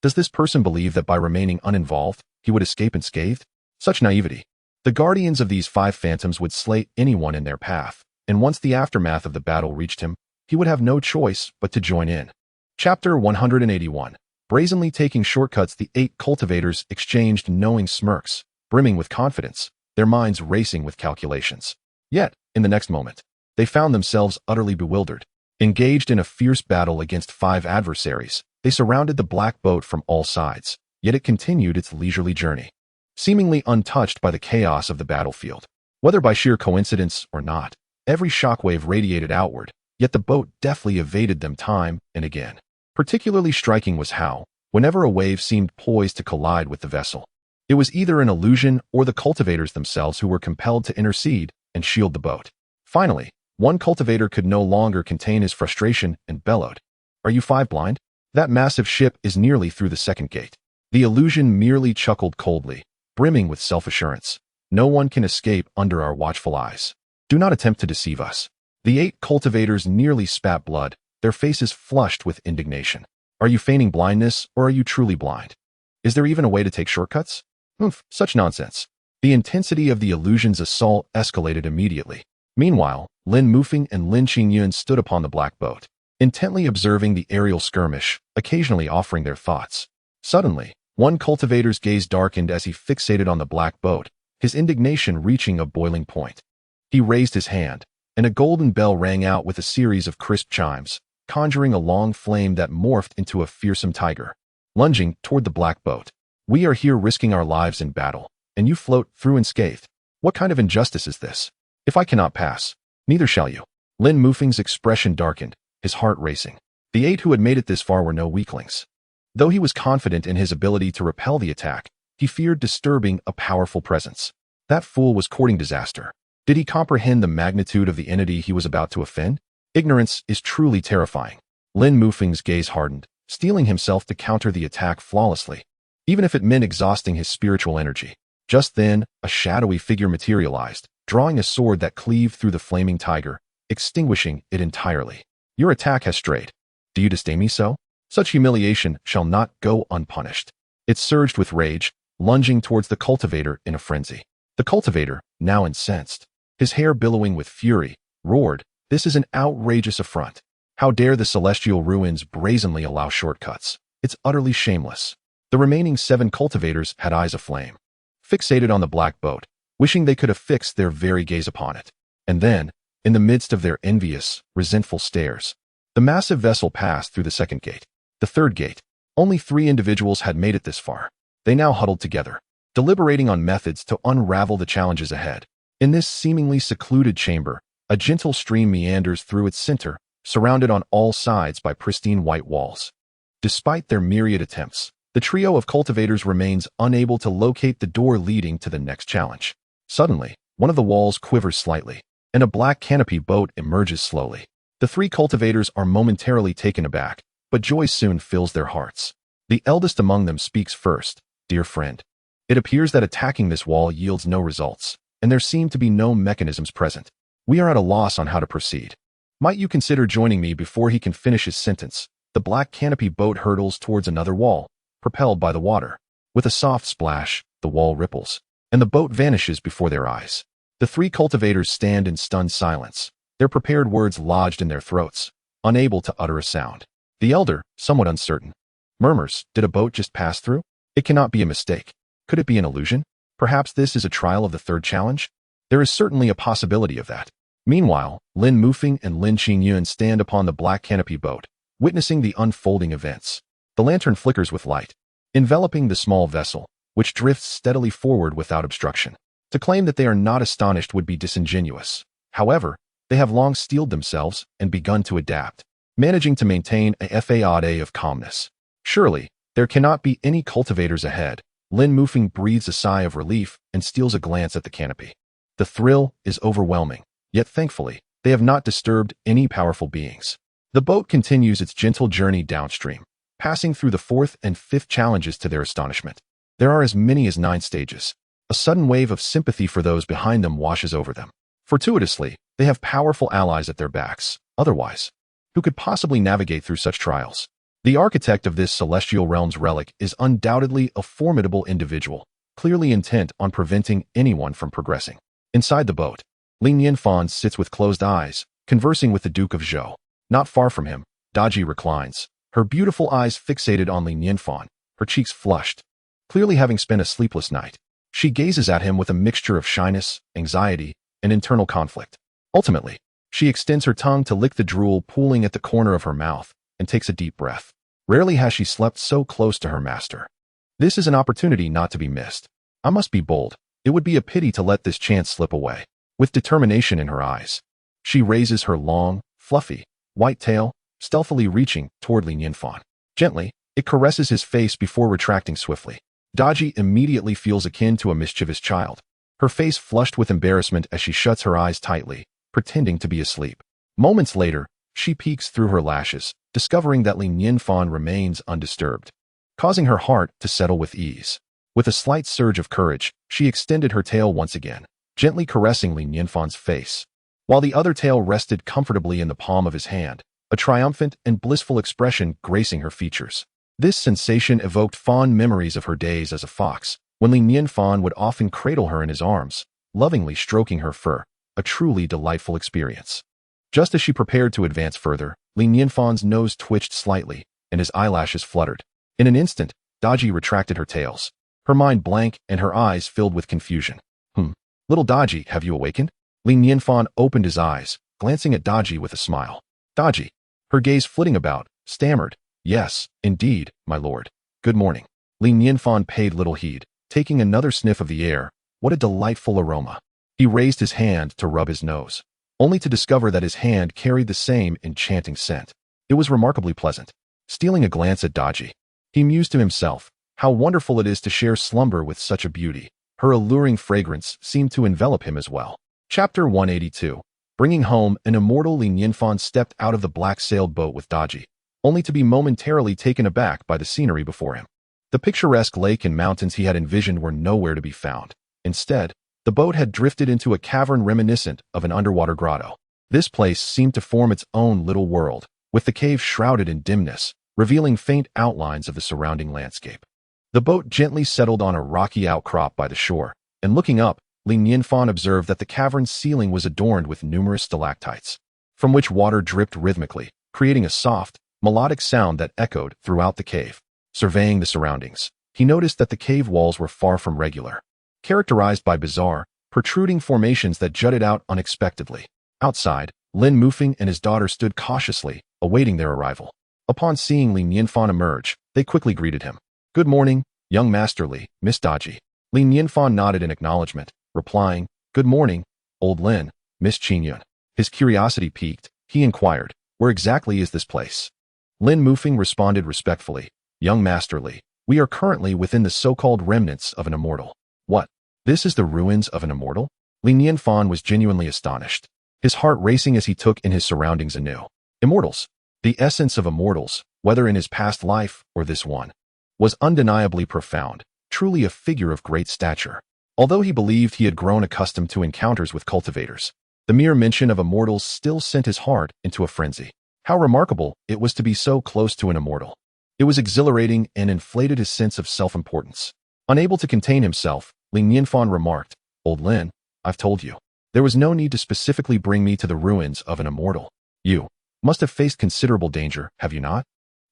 Does this person believe that by remaining uninvolved, he would escape unscathed? Such naivety. The guardians of these 5 phantoms would slay anyone in their path, and once the aftermath of the battle reached him, he would have no choice but to join in. Chapter 181. Brazenly taking shortcuts, the 8 cultivators exchanged knowing smirks, brimming with confidence, their minds racing with calculations. Yet, in the next moment, they found themselves utterly bewildered. Engaged in a fierce battle against 5 adversaries, they surrounded the black boat from all sides, yet it continued its leisurely journey, seemingly untouched by the chaos of the battlefield. Whether by sheer coincidence or not, every shockwave radiated outward, yet the boat deftly evaded them time and again. Particularly striking was how, whenever a wave seemed poised to collide with the vessel, it was either an illusion or the cultivators themselves who were compelled to intercede and shield the boat. Finally, one cultivator could no longer contain his frustration and bellowed, "Are you 5 blind? That massive ship is nearly through the second gate." The illusion merely chuckled coldly, brimming with self-assurance. "No one can escape under our watchful eyes. Do not attempt to deceive us." The 8 cultivators nearly spat blood, their faces flushed with indignation. "Are you feigning blindness, or are you truly blind? Is there even a way to take shortcuts? Such nonsense. The intensity of the illusion's assault escalated immediately. Meanwhile, Lin Mufeng and Lin Qingyun stood upon the black boat, intently observing the aerial skirmish, occasionally offering their thoughts. Suddenly, one cultivator's gaze darkened as he fixated on the black boat, his indignation reaching a boiling point. He raised his hand, and a golden bell rang out with a series of crisp chimes, conjuring a long flame that morphed into a fearsome tiger. Lunging toward the black boat. "We are here risking our lives in battle, and you float through unscathed. What kind of injustice is this? If I cannot pass, neither shall you." Lin Mufeng's expression darkened, his heart racing. The 8 who had made it this far were no weaklings. Though he was confident in his ability to repel the attack, he feared disturbing a powerful presence. That fool was courting disaster. Did he comprehend the magnitude of the entity he was about to offend? Ignorance is truly terrifying. Lin Mufeng's gaze hardened, steeling himself to counter the attack flawlessly, even if it meant exhausting his spiritual energy. Just then, a shadowy figure materialized, drawing a sword that cleaved through the flaming tiger, extinguishing it entirely. "Your attack has strayed. Do you disdain me so? Such humiliation shall not go unpunished." It surged with rage, lunging towards the cultivator in a frenzy. The cultivator, now incensed, his hair billowing with fury, roared, "This is an outrageous affront. How dare the celestial ruins brazenly allow shortcuts? It's utterly shameless." The remaining 7 cultivators had eyes aflame, fixated on the black boat, wishing they could have fixed their very gaze upon it. And then, in the midst of their envious, resentful stares, the massive vessel passed through the second gate. The third gate. Only 3 individuals had made it this far. They now huddled together, deliberating on methods to unravel the challenges ahead. In this seemingly secluded chamber, a gentle stream meanders through its center, surrounded on all sides by pristine white walls. Despite their myriad attempts, the trio of cultivators remains unable to locate the door leading to the next challenge. Suddenly, one of the walls quivers slightly, and a black canopy boat emerges slowly. The 3 cultivators are momentarily taken aback, but joy soon fills their hearts. The eldest among them speaks first. "Dear friend, it appears that attacking this wall yields no results, and there seem to be no mechanisms present. We are at a loss on how to proceed. Might you consider joining me before he can finish his sentence?" The black canopy boat hurtles towards another wall, propelled by the water. With a soft splash, the wall ripples, and the boat vanishes before their eyes. The 3 cultivators stand in stunned silence, their prepared words lodged in their throats, unable to utter a sound. The elder, somewhat uncertain, murmurs, "Did a boat just pass through? It cannot be a mistake. Could it be an illusion? Perhaps this is a trial of the third challenge? There is certainly a possibility of that." Meanwhile, Lin Mufeng and Lin Qingyun stand upon the black canopy boat, witnessing the unfolding events. The lantern flickers with light, enveloping the small vessel, which drifts steadily forward without obstruction. To claim that they are not astonished would be disingenuous. However, they have long steeled themselves and begun to adapt, managing to maintain a facade of calmness. Surely, there cannot be any cultivators ahead. Lin Mufeng breathes a sigh of relief and steals a glance at the canopy. The thrill is overwhelming, yet thankfully, they have not disturbed any powerful beings. The boat continues its gentle journey downstream, passing through the 4th and 5th challenges to their astonishment. There are as many as 9 stages. A sudden wave of sympathy for those behind them washes over them. Fortuitously, they have powerful allies at their backs. Otherwise, who could possibly navigate through such trials? The architect of this celestial realm's relic is undoubtedly a formidable individual, clearly intent on preventing anyone from progressing. Inside the boat, Li Nianfan sits with closed eyes, conversing with the Duke of Zhou. Not far from him, Daji reclines, her beautiful eyes fixated on Li Nianfan, her cheeks flushed. Clearly having spent a sleepless night, she gazes at him with a mixture of shyness, anxiety, and internal conflict. Ultimately, she extends her tongue to lick the drool pooling at the corner of her mouth and takes a deep breath. Rarely has she slept so close to her master. This is an opportunity not to be missed. I must be bold. It would be a pity to let this chance slip away. With determination in her eyes, she raises her long, fluffy, white tail, stealthily reaching toward Li Nianfan. Gently, it caresses his face before retracting swiftly. Daji immediately feels akin to a mischievous child, her face flushed with embarrassment as she shuts her eyes tightly, pretending to be asleep. Moments later, she peeks through her lashes, discovering that Li Nianfan remains undisturbed, causing her heart to settle with ease. With a slight surge of courage, she extended her tail once again, gently caressing Li Nianfan's face, while the other tail rested comfortably in the palm of his hand, a triumphant and blissful expression gracing her features. This sensation evoked fond memories of her days as a fox, when Li Nianfan would often cradle her in his arms, lovingly stroking her fur, a truly delightful experience. Just as she prepared to advance further, Li Nianfan's nose twitched slightly, and his eyelashes fluttered. In an instant, Daji retracted her tails, her mind blank and her eyes filled with confusion. Little Daji, have you awakened? Li Nianfan opened his eyes, glancing at Daji with a smile. Daji, her gaze flitting about, stammered, "Yes, indeed, my lord. Good morning." Li Nianfan paid little heed, taking another sniff of the air. What a delightful aroma. He raised his hand to rub his nose, only to discover that his hand carried the same enchanting scent. It was remarkably pleasant. Stealing a glance at Daji, he mused to himself, how wonderful it is to share slumber with such a beauty. Her alluring fragrance seemed to envelop him as well. Chapter 182. Bringing home an immortal. Li Nianfan stepped out of the black-sailed boat with Daji, only to be momentarily taken aback by the scenery before him. The picturesque lake and mountains he had envisioned were nowhere to be found. Instead, the boat had drifted into a cavern reminiscent of an underwater grotto. This place seemed to form its own little world, with the cave shrouded in dimness, revealing faint outlines of the surrounding landscape. The boat gently settled on a rocky outcrop by the shore, and looking up, Li Nianfan observed that the cavern's ceiling was adorned with numerous stalactites, from which water dripped rhythmically, creating a soft, melodic sound that echoed throughout the cave. Surveying the surroundings, he noticed that the cave walls were far from regular, characterized by bizarre, protruding formations that jutted out unexpectedly. Outside, Lin Mufeng and his daughter stood cautiously, awaiting their arrival. Upon seeing Li Nianfan emerge, they quickly greeted him. "Good morning, young Master Li, Miss Daji." Li Nianfan nodded in acknowledgement, replying, "Good morning, old Lin, Miss Qingyun." His curiosity piqued, he inquired, "Where exactly is this place?" Lin Mufeng responded respectfully, "Young Master Li, we are currently within the so-called remnants of an immortal." "What? This is the ruins of an immortal?" Li Nianfan was genuinely astonished, his heart racing as he took in his surroundings anew. Immortals. The essence of immortals, whether in his past life or this one, was undeniably profound, truly a figure of great stature. Although he believed he had grown accustomed to encounters with cultivators, the mere mention of immortals still sent his heart into a frenzy. How remarkable it was to be so close to an immortal. It was exhilarating and inflated his sense of self-importance. Unable to contain himself, Li Nianfan remarked, "Old Lin, I've told you. There was no need to specifically bring me to the ruins of an immortal. You must have faced considerable danger, have you not?"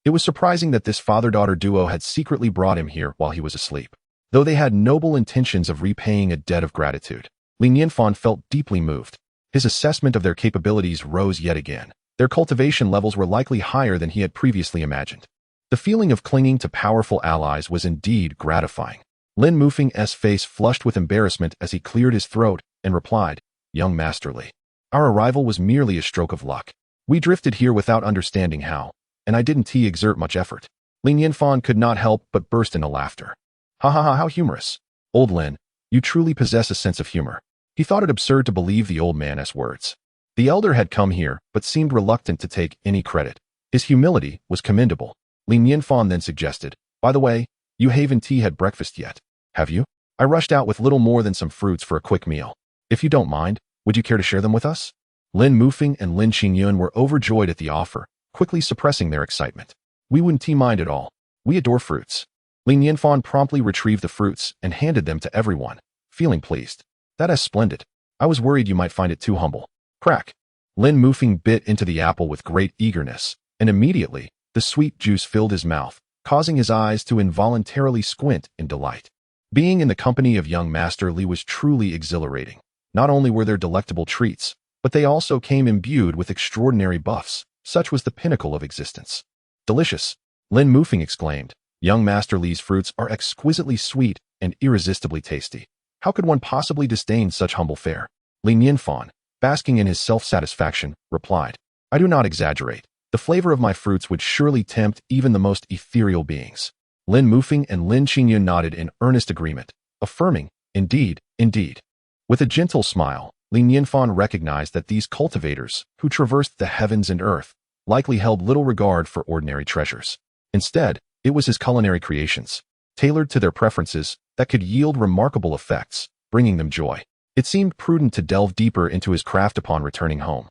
It was surprising that this father-daughter duo had secretly brought him here while he was asleep. Though they had noble intentions of repaying a debt of gratitude, Li Nianfan felt deeply moved. His assessment of their capabilities rose yet again. Their cultivation levels were likely higher than he had previously imagined. The feeling of clinging to powerful allies was indeed gratifying. Lin Mufeng's face flushed with embarrassment as he cleared his throat and replied, "Young Master Li, our arrival was merely a stroke of luck. We drifted here without understanding how, and I didn't exert much effort." Li Nianfan could not help but burst into laughter. "Ha ha ha, how humorous. Old Lin, you truly possess a sense of humor." He thought it absurd to believe the old man's words. The elder had come here, but seemed reluctant to take any credit. His humility was commendable. Li Nianfan then suggested, "By the way, you haven't had breakfast yet, have you? I rushed out with little more than some fruits for a quick meal. If you don't mind, would you care to share them with us?" Lin Mufeng and Lin Qingyun were overjoyed at the offer, quickly suppressing their excitement. "We wouldn't mind at all. We adore fruits." Li Nianfan promptly retrieved the fruits and handed them to everyone, feeling pleased. "That is splendid. I was worried you might find it too humble." Crack. Lin Mufeng bit into the apple with great eagerness, and immediately, the sweet juice filled his mouth, causing his eyes to involuntarily squint in delight. Being in the company of young Master Li was truly exhilarating. Not only were there delectable treats, but they also came imbued with extraordinary buffs. Such was the pinnacle of existence. "Delicious," Lin Mufeng exclaimed. "Young Master Li's fruits are exquisitely sweet and irresistibly tasty. How could one possibly disdain such humble fare?" Li Nianfan, basking in his self-satisfaction, replied, "I do not exaggerate. The flavor of my fruits would surely tempt even the most ethereal beings." Lin Mufeng and Lin Qingyun nodded in earnest agreement, affirming, "Indeed, indeed." With a gentle smile, Li Nianfan recognized that these cultivators, who traversed the heavens and earth, likely held little regard for ordinary treasures. Instead, it was his culinary creations, tailored to their preferences, that could yield remarkable effects, bringing them joy. It seemed prudent to delve deeper into his craft upon returning home,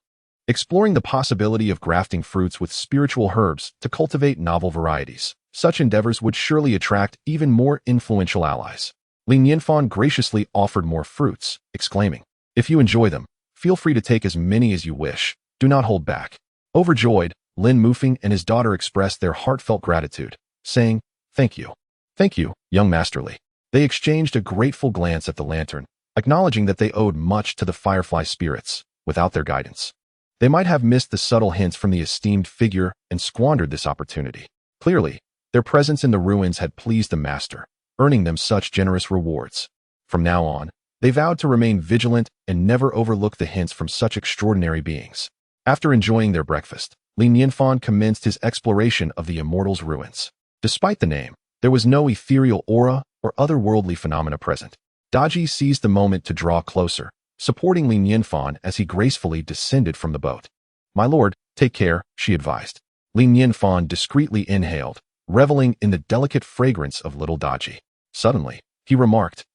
exploring the possibility of grafting fruits with spiritual herbs to cultivate novel varieties. Such endeavors would surely attract even more influential allies. Li Nianfan graciously offered more fruits, exclaiming, "If you enjoy them, feel free to take as many as you wish. Do not hold back." Overjoyed, Lin Mufeng and his daughter expressed their heartfelt gratitude, saying, "Thank you. Thank you, young Master Li." They exchanged a grateful glance at the lantern, acknowledging that they owed much to the firefly spirits. Without their guidance, they might have missed the subtle hints from the esteemed figure and squandered this opportunity. Clearly, their presence in the ruins had pleased the master, earning them such generous rewards. From now on, they vowed to remain vigilant and never overlook the hints from such extraordinary beings. After enjoying their breakfast, Li Nianfan commenced his exploration of the Immortals' ruins. Despite the name, there was no ethereal aura or otherworldly phenomena present. Daji seized the moment to draw closer, supporting Li Nianfan as he gracefully descended from the boat. "My lord, take care," she advised. Li Nianfan discreetly inhaled, reveling in the delicate fragrance of little Daji. Suddenly, he remarked,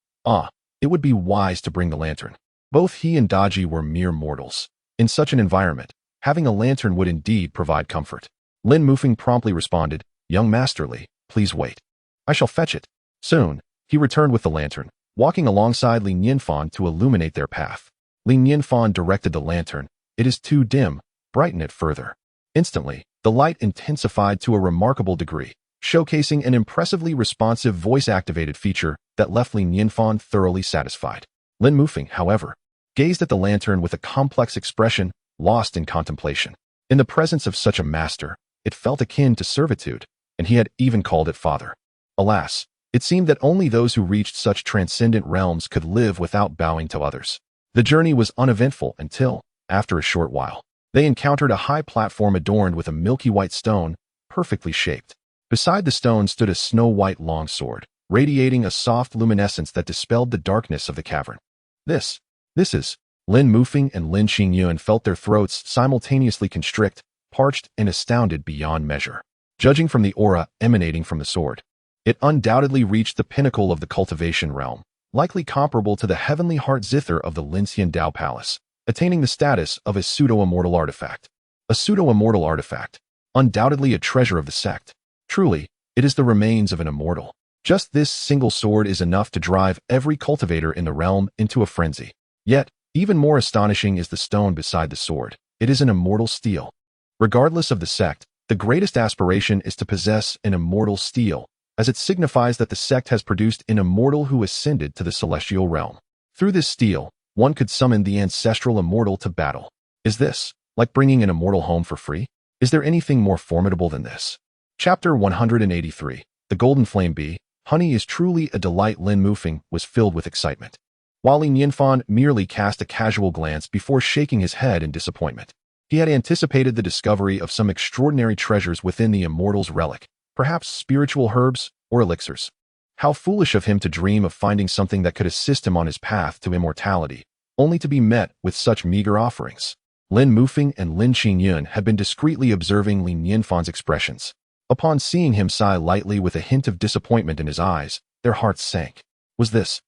"It would be wise to bring the lantern." Both he and Daji were mere mortals. In such an environment, having a lantern would indeed provide comfort. Lin Mufeng promptly responded, "Young Master Li, please wait. I shall fetch it." Soon, he returned with the lantern, walking alongside Li Nianfan to illuminate their path. Li Nianfan directed the lantern. "It is too dim. Brighten it further." Instantly, the light intensified to a remarkable degree, showcasing an impressively responsive voice-activated feature that left Li Nianfan thoroughly satisfied. Lin Mufeng, however, gazed at the lantern with a complex expression, lost in contemplation. In the presence of such a master, it felt akin to servitude, and he had even called it father. Alas, it seemed that only those who reached such transcendent realms could live without bowing to others. The journey was uneventful until, after a short while, they encountered a high platform adorned with a milky white stone, perfectly shaped. Beside the stone stood a snow-white longsword, radiating a soft luminescence that dispelled the darkness of the cavern. This is... Lin Mufeng and Lin Xingyuan felt their throats simultaneously constrict, parched and astounded beyond measure. Judging from the aura emanating from the sword, it undoubtedly reached the pinnacle of the cultivation realm, likely comparable to the heavenly heart zither of the Linxian Dao Palace, attaining the status of a pseudo-immortal artifact. A pseudo-immortal artifact, undoubtedly a treasure of the sect. Truly, it is the remains of an immortal. Just this single sword is enough to drive every cultivator in the realm into a frenzy. Yet, even more astonishing is the stone beside the sword. It is an immortal steel. Regardless of the sect, the greatest aspiration is to possess an immortal steel, as it signifies that the sect has produced an immortal who ascended to the celestial realm. Through this steel, one could summon the ancestral immortal to battle. Is this like bringing an immortal home for free? Is there anything more formidable than this? Chapter 183. The Golden Flame Bee. Honey is truly a delight. Lin Mufeng was filled with excitement, while Li Nianfan merely cast a casual glance before shaking his head in disappointment. He had anticipated the discovery of some extraordinary treasures within the immortal's relic, perhaps spiritual herbs or elixirs. How foolish of him to dream of finding something that could assist him on his path to immortality, only to be met with such meager offerings. Lin Mufeng and Lin Xingyuan had been discreetly observing Li Nianfan's expressions. Upon seeing him sigh lightly with a hint of disappointment in his eyes, their hearts sank. Was this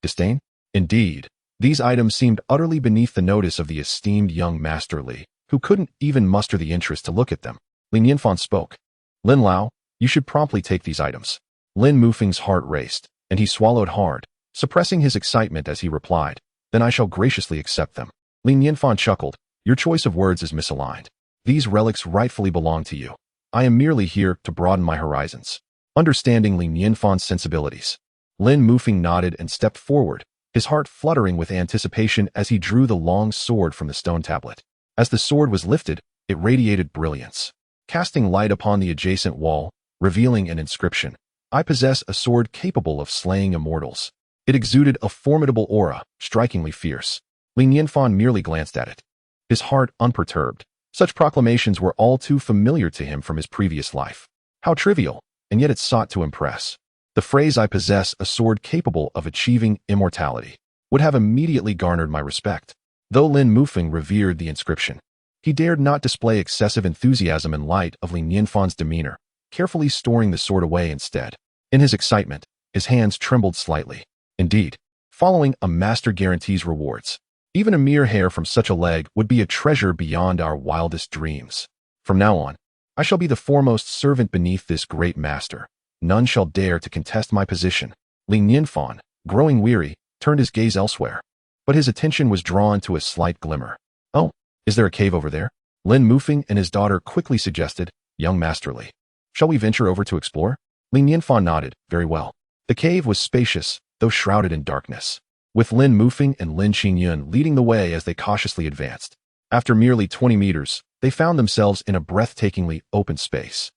disdain? Indeed, these items seemed utterly beneath the notice of the esteemed young Master Li, who couldn't even muster the interest to look at them. Li Nianfan spoke. "Lin Lao, you should promptly take these items." Lin Mufeng's heart raced, and he swallowed hard, suppressing his excitement as he replied, "Then I shall graciously accept them." Li Nianfan chuckled, "Your choice of words is misaligned. These relics rightfully belong to you. I am merely here to broaden my horizons." Understanding Li Nianfan's sensibilities, Lin Mufeng nodded and stepped forward, his heart fluttering with anticipation as he drew the long sword from the stone tablet. As the sword was lifted, it radiated brilliance, casting light upon the adjacent wall, revealing an inscription. "I possess a sword capable of slaying immortals." It exuded a formidable aura, strikingly fierce. Li Nianfan merely glanced at it, his heart unperturbed. Such proclamations were all too familiar to him from his previous life. How trivial, and yet it sought to impress. The phrase "I possess a sword capable of achieving immortality" would have immediately garnered my respect. Though Lin Mufeng revered the inscription, he dared not display excessive enthusiasm in light of Li Nianfan's demeanor, carefully storing the sword away instead. In his excitement, his hands trembled slightly. Indeed, following a master guarantees rewards. Even a mere hair from such a leg would be a treasure beyond our wildest dreams. From now on, I shall be the foremost servant beneath this great master. None shall dare to contest my position. Li Nianfan, growing weary, turned his gaze elsewhere. But his attention was drawn to a slight glimmer. "Oh, is there a cave over there?" Lin Mufeng and his daughter quickly suggested, "Young Masterly, shall we venture over to explore?" Li Nianfan nodded, "Very well." The cave was spacious, though shrouded in darkness, with Lin Mufeng and Lin Qingyun leading the way as they cautiously advanced. After merely 20 meters, they found themselves in a breathtakingly open space.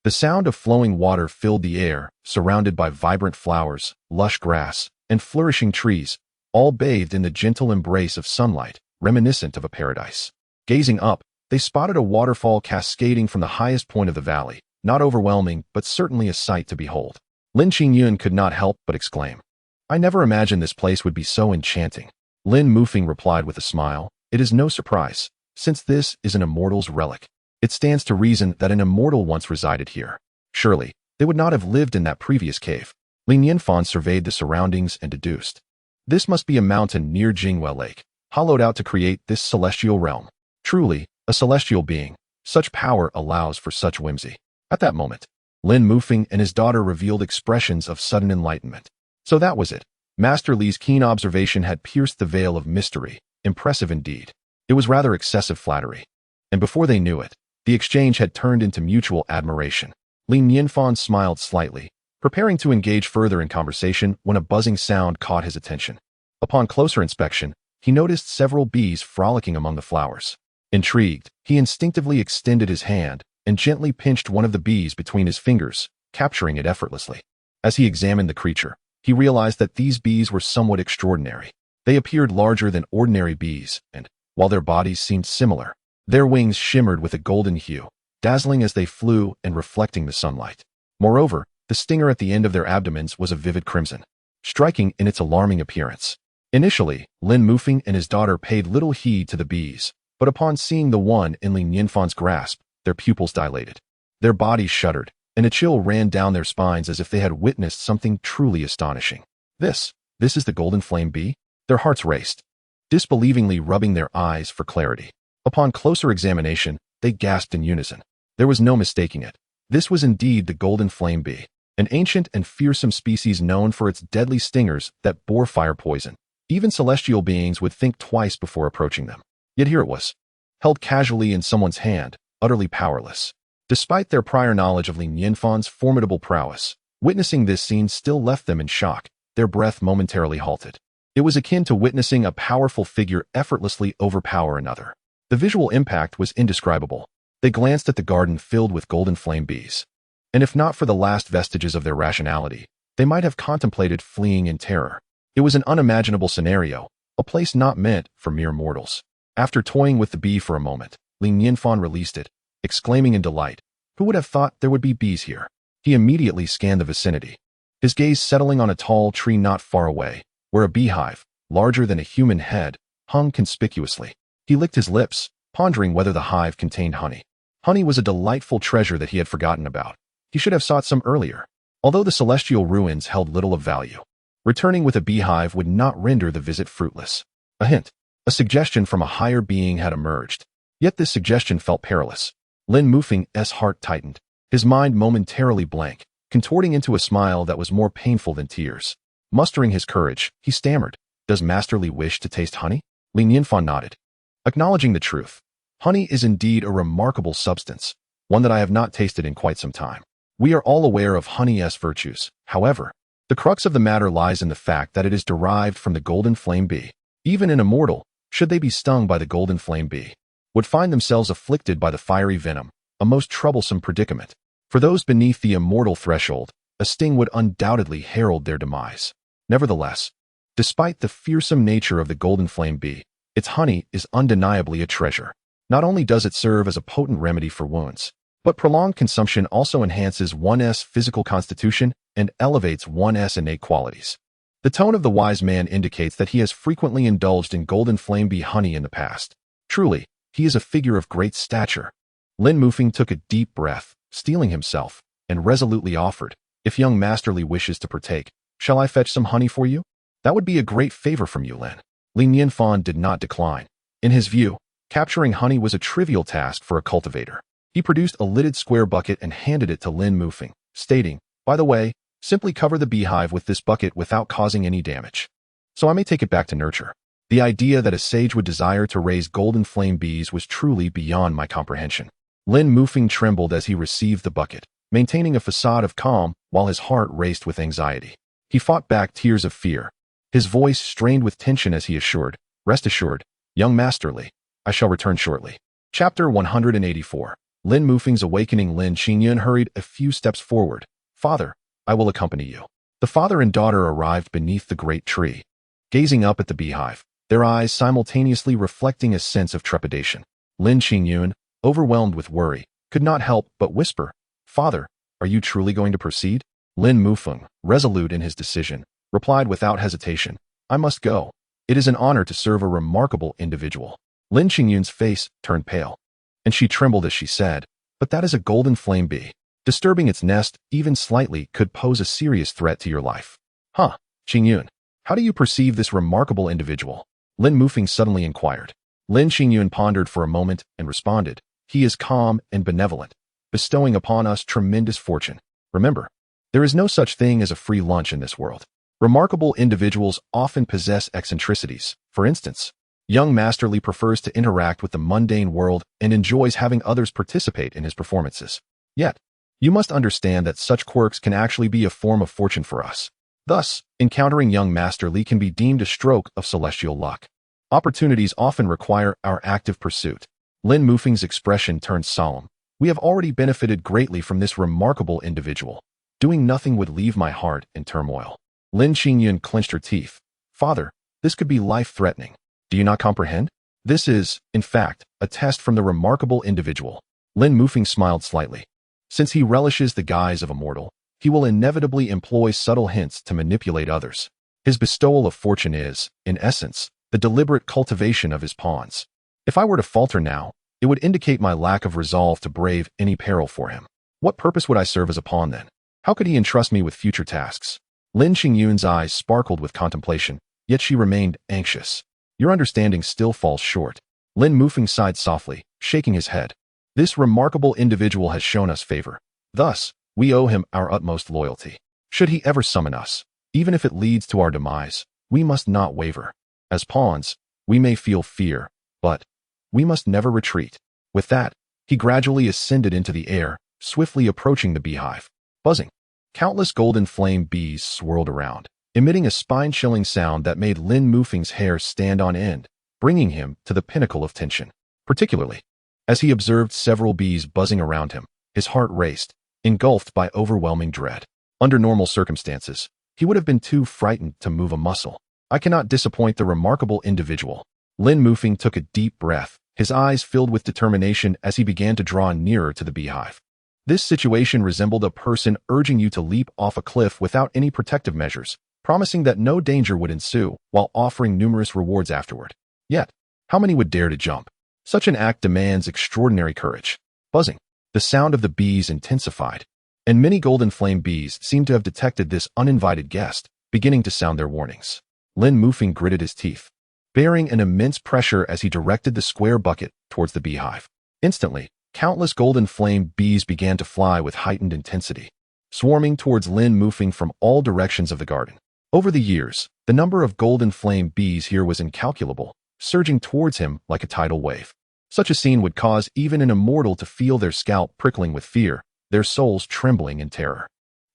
The sound of flowing water filled the air, surrounded by vibrant flowers, lush grass, and flourishing trees, all bathed in the gentle embrace of sunlight, reminiscent of a paradise. Gazing up, they spotted a waterfall cascading from the highest point of the valley, not overwhelming, but certainly a sight to behold. Lin Qingyun could not help but exclaim, "I never imagined this place would be so enchanting." Lin Mufeng replied with a smile, "It is no surprise, since this is an immortal's relic. It stands to reason that an immortal once resided here. Surely, they would not have lived in that previous cave." Li Nianfan surveyed the surroundings and deduced, "This must be a mountain near Jingwei Lake, hollowed out to create this celestial realm. Truly, a celestial being, such power allows for such whimsy." At that moment, Lin Mufeng and his daughter revealed expressions of sudden enlightenment. So that was it. Master Li's keen observation had pierced the veil of mystery, impressive indeed. It was rather excessive flattery. And before they knew it, the exchange had turned into mutual admiration. Li Nianfan smiled slightly, preparing to engage further in conversation when a buzzing sound caught his attention. Upon closer inspection, he noticed several bees frolicking among the flowers. Intrigued, he instinctively extended his hand and gently pinched one of the bees between his fingers, capturing it effortlessly. As he examined the creature, he realized that these bees were somewhat extraordinary. They appeared larger than ordinary bees, and, while their bodies seemed similar, their wings shimmered with a golden hue, dazzling as they flew and reflecting the sunlight. Moreover, the stinger at the end of their abdomens was a vivid crimson, striking in its alarming appearance. Initially, Lin Mufeng and his daughter paid little heed to the bees, but upon seeing the one in Li Nianfan's grasp, their pupils dilated. Their bodies shuddered, and a chill ran down their spines as if they had witnessed something truly astonishing. This is the golden flame bee? Their hearts raced, disbelievingly rubbing their eyes for clarity. Upon closer examination, they gasped in unison. There was no mistaking it. This was indeed the golden flame bee, an ancient and fearsome species known for its deadly stingers that bore fire poison. Even celestial beings would think twice before approaching them. Yet here it was, held casually in someone's hand, utterly powerless. Despite their prior knowledge of Li Nianfan's formidable prowess, witnessing this scene still left them in shock, their breath momentarily halted. It was akin to witnessing a powerful figure effortlessly overpower another. The visual impact was indescribable. They glanced at the garden filled with golden flame bees. And if not for the last vestiges of their rationality, they might have contemplated fleeing in terror. It was an unimaginable scenario, a place not meant for mere mortals. After toying with the bee for a moment, Li Nianfan released it, exclaiming in delight, "Who would have thought there would be bees here?" He immediately scanned the vicinity, his gaze settling on a tall tree not far away, where a beehive, larger than a human head, hung conspicuously. He licked his lips, pondering whether the hive contained honey. Honey was a delightful treasure that he had forgotten about. He should have sought some earlier, although the celestial ruins held little of value. Returning with a beehive would not render the visit fruitless. A hint, a suggestion from a higher being had emerged. Yet this suggestion felt perilous. Lin Mufeng's heart tightened, his mind momentarily blank, contorting into a smile that was more painful than tears. Mustering his courage, he stammered, "Does Master Li wish to taste honey?" Li Nianfan nodded, acknowledging the truth. Honey is indeed a remarkable substance, one that I have not tasted in quite some time. We are all aware of honey's virtues. However, the crux of the matter lies in the fact that it is derived from the golden flame bee. Even an immortal, should they be stung by the golden flame bee, would find themselves afflicted by the fiery venom, a most troublesome predicament. For those beneath the immortal threshold, a sting would undoubtedly herald their demise. Nevertheless, despite the fearsome nature of the golden flame bee, its honey is undeniably a treasure. Not only does it serve as a potent remedy for wounds, but prolonged consumption also enhances one's physical constitution and elevates one's innate qualities. The tone of the wise man indicates that he has frequently indulged in golden flame bee honey in the past. Truly, he is a figure of great stature. Lin Mufeng took a deep breath, steeling himself, and resolutely offered, "If young Master Li wishes to partake, shall I fetch some honey for you?" "That would be a great favor from you, Lin." Li Nianfan did not decline. In his view, capturing honey was a trivial task for a cultivator. He produced a lidded square bucket and handed it to Lin Mufeng, stating, "By the way, Simply cover the beehive with this bucket without causing any damage. So I may take it back to nurture. The idea that a sage would desire to raise golden flame bees was truly beyond my comprehension. Lin Mufeng trembled as he received the bucket, maintaining a facade of calm while his heart raced with anxiety. He fought back tears of fear. His voice strained with tension as he assured, "Rest assured, young Masterly, I shall return shortly." Chapter 184. Lin Mufeng's awakening. Lin Qingyun hurried a few steps forward. "Father, I will accompany you." The father and daughter arrived beneath the great tree, gazing up at the beehive, their eyes simultaneously reflecting a sense of trepidation. Lin Qingyun, overwhelmed with worry, could not help but whisper, "Father, are you truly going to proceed?" Lin Mufeng, resolute in his decision, replied without hesitation, "I must go. It is an honor to serve a remarkable individual." Lin Qingyun's face turned pale, and she trembled as she said, "But that is a golden flame bee. Disturbing its nest, even slightly, could pose a serious threat to your life." "Huh, Qingyun, how do you perceive this remarkable individual?" Lin Mufeng suddenly inquired. Lin Qingyun pondered for a moment and responded, "He is calm and benevolent, bestowing upon us tremendous fortune. Remember, there is no such thing as a free lunch in this world. Remarkable individuals often possess eccentricities. For instance, young Masterly prefers to interact with the mundane world and enjoys having others participate in his performances. Yet, you must understand that such quirks can actually be a form of fortune for us. Thus, encountering young Masterly can be deemed a stroke of celestial luck. Opportunities often require our active pursuit." Lin Mufeng's expression turned solemn. "We have already benefited greatly from this remarkable individual. Doing nothing would leave my heart in turmoil." Lin Qingyun clenched her teeth. "Father, this could be life-threatening. Do you not comprehend? This is, in fact, a test from the remarkable individual." Lin Mufeng smiled slightly. Since he relishes the guise of immortal, he will inevitably employ subtle hints to manipulate others. His bestowal of fortune is, in essence, the deliberate cultivation of his pawns. If I were to falter now, it would indicate my lack of resolve to brave any peril for him. What purpose would I serve as a pawn then? How could he entrust me with future tasks? Lin Qingyun's eyes sparkled with contemplation, yet she remained anxious. "Your understanding still falls short." Lin Mufeng sighed softly, shaking his head. "This remarkable individual has shown us favor. Thus, we owe him our utmost loyalty. Should he ever summon us, even if it leads to our demise, we must not waver. As pawns, we may feel fear, but we must never retreat." With that, he gradually ascended into the air, swiftly approaching the beehive. Buzzing, countless golden flame bees swirled around, emitting a spine-chilling sound that made Lin Mufeng's hair stand on end, bringing him to the pinnacle of tension. Particularly, as he observed several bees buzzing around him, his heart raced, engulfed by overwhelming dread. Under normal circumstances, he would have been too frightened to move a muscle. "I cannot disappoint the remarkable individual." Lin Mufeng took a deep breath, his eyes filled with determination as he began to draw nearer to the beehive. This situation resembled a person urging you to leap off a cliff without any protective measures, promising that no danger would ensue while offering numerous rewards afterward. Yet, how many would dare to jump? Such an act demands extraordinary courage. Buzzing, the sound of the bees intensified, and many golden flame bees seemed to have detected this uninvited guest, beginning to sound their warnings. Lin Mufeng gritted his teeth, bearing an immense pressure as he directed the square bucket towards the beehive. Instantly, countless golden flame bees began to fly with heightened intensity, swarming towards Lin Mufeng from all directions of the garden. Over the years, the number of golden flame bees here was incalculable, surging towards him like a tidal wave. Such a scene would cause even an immortal to feel their scalp prickling with fear, their souls trembling in terror.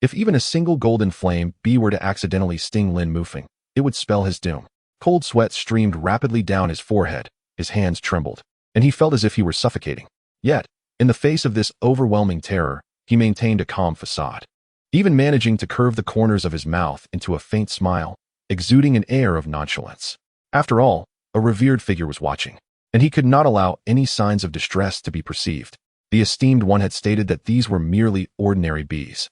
If even a single golden flame bee were to accidentally sting Lin Mufeng, it would spell his doom. Cold sweat streamed rapidly down his forehead, his hands trembled, and he felt as if he were suffocating. Yet, in the face of this overwhelming terror, he maintained a calm facade, even managing to curve the corners of his mouth into a faint smile, exuding an air of nonchalance. After all, a revered figure was watching, and he could not allow any signs of distress to be perceived. The esteemed one had stated that these were merely ordinary bees,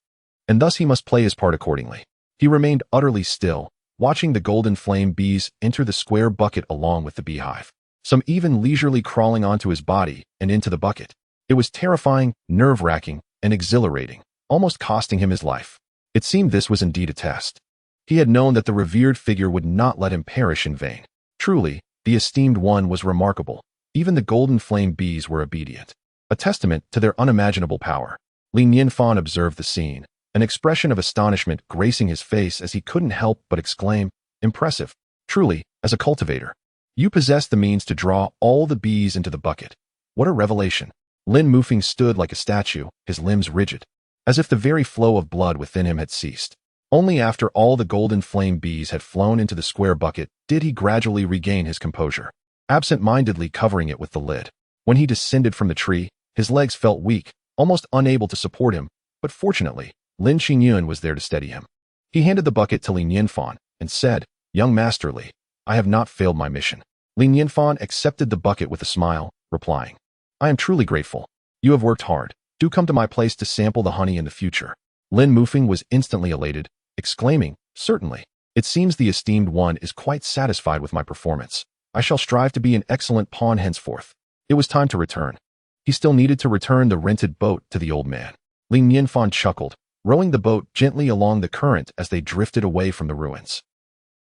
and thus he must play his part accordingly. He remained utterly still, watching the golden flame bees enter the square bucket along with the beehive, some even leisurely crawling onto his body and into the bucket. It was terrifying, nerve-wracking, and exhilarating, almost costing him his life. It seemed this was indeed a test. He had known that the revered figure would not let him perish in vain. Truly, the esteemed one was remarkable. Even the golden flame bees were obedient, a testament to their unimaginable power. Nianfan observed the scene, an expression of astonishment gracing his face as he couldn't help but exclaim, "Impressive. Truly, as a cultivator, you possess the means to draw all the bees into the bucket. What a revelation." Lin Mufeng stood like a statue, his limbs rigid, as if the very flow of blood within him had ceased. Only after all the golden flame bees had flown into the square bucket did he gradually regain his composure, absent-mindedly covering it with the lid. When he descended from the tree, his legs felt weak, almost unable to support him, but fortunately, Lin Qingyun was there to steady him. He handed the bucket to Li Nianfan and said, "Young Master Li, I have not failed my mission." Li Nianfan accepted the bucket with a smile, replying, "I am truly grateful. You have worked hard. Do come to my place to sample the honey in the future." Lin Mufeng was instantly elated, exclaiming, "Certainly. It seems the esteemed one is quite satisfied with my performance. I shall strive to be an excellent pawn henceforth." It was time to return. He still needed to return the rented boat to the old man. Li Nianfan chuckled, rowing the boat gently along the current as they drifted away from the ruins.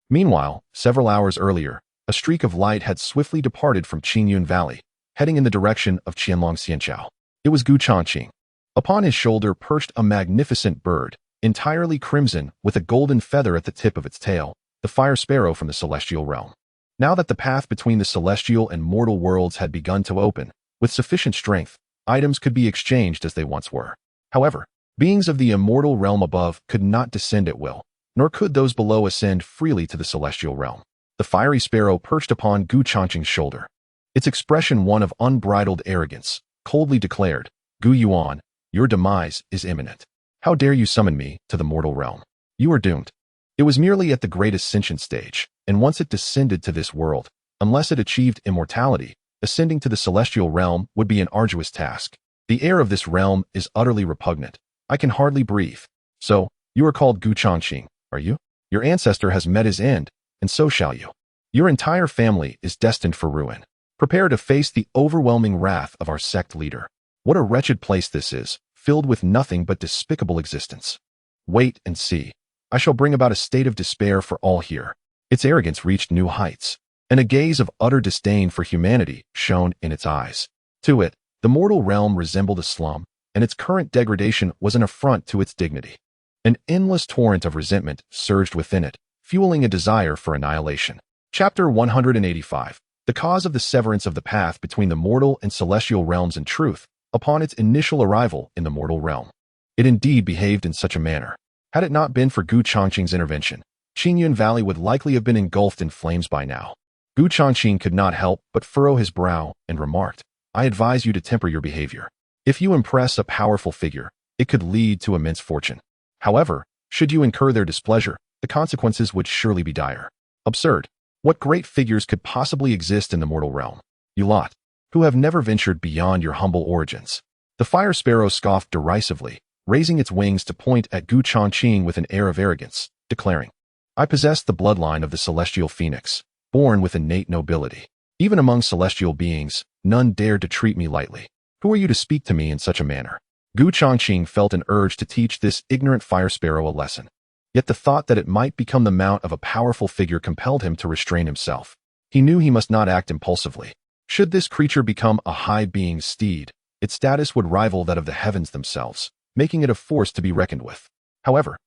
Meanwhile, several hours earlier, a streak of light had swiftly departed from Qingyun Valley, heading in the direction of Qianlong Xianqiao. It was Gu Changqing. Upon his shoulder perched a magnificent bird, entirely crimson with a golden feather at the tip of its tail, the fire sparrow from the celestial realm. Now that the path between the celestial and mortal worlds had begun to open, with sufficient strength, items could be exchanged as they once were. However, beings of the immortal realm above could not descend at will, nor could those below ascend freely to the celestial realm. The fiery sparrow perched upon Gu Changqing's shoulder, its expression one of unbridled arrogance, coldly declared, "Gu Yuan, your demise is imminent. How dare you summon me to the mortal realm? You are doomed." It was merely at the great ascension stage, and once it descended to this world, unless it achieved immortality, ascending to the celestial realm would be an arduous task. The air of this realm is utterly repugnant. I can hardly breathe. So, you are called Gu Changqing, are you? Your ancestor has met his end, and so shall you. Your entire family is destined for ruin. Prepare to face the overwhelming wrath of our sect leader. What a wretched place this is, filled with nothing but despicable existence. Wait and see. I shall bring about a state of despair for all here. Its arrogance reached new heights, and a gaze of utter disdain for humanity shone in its eyes. To it, the mortal realm resembled a slum, and its current degradation was an affront to its dignity. An endless torrent of resentment surged within it, fueling a desire for annihilation. Chapter 185. The cause of the severance of the path between the mortal and celestial realms. In truth, upon its initial arrival in the mortal realm, it indeed behaved in such a manner. Had it not been for Gu Changqing's intervention, Qingyun Valley would likely have been engulfed in flames by now. Gu Changqing could not help but furrow his brow and remarked, "I advise you to temper your behavior. If you impress a powerful figure, it could lead to immense fortune. However, should you incur their displeasure, the consequences would surely be dire." Absurd. What great figures could possibly exist in the mortal realm? You lot, who have never ventured beyond your humble origins. The fire sparrow scoffed derisively, raising its wings to point at Gu Changqing with an air of arrogance, declaring, "I possess the bloodline of the celestial phoenix, born with innate nobility. Even among celestial beings, none dared to treat me lightly. Who are you to speak to me in such a manner?" Gu Changqing felt an urge to teach this ignorant fire sparrow a lesson. Yet the thought that it might become the mount of a powerful figure compelled him to restrain himself. He knew he must not act impulsively. Should this creature become a high being's steed, its status would rival that of the heavens themselves, making it a force to be reckoned with. However,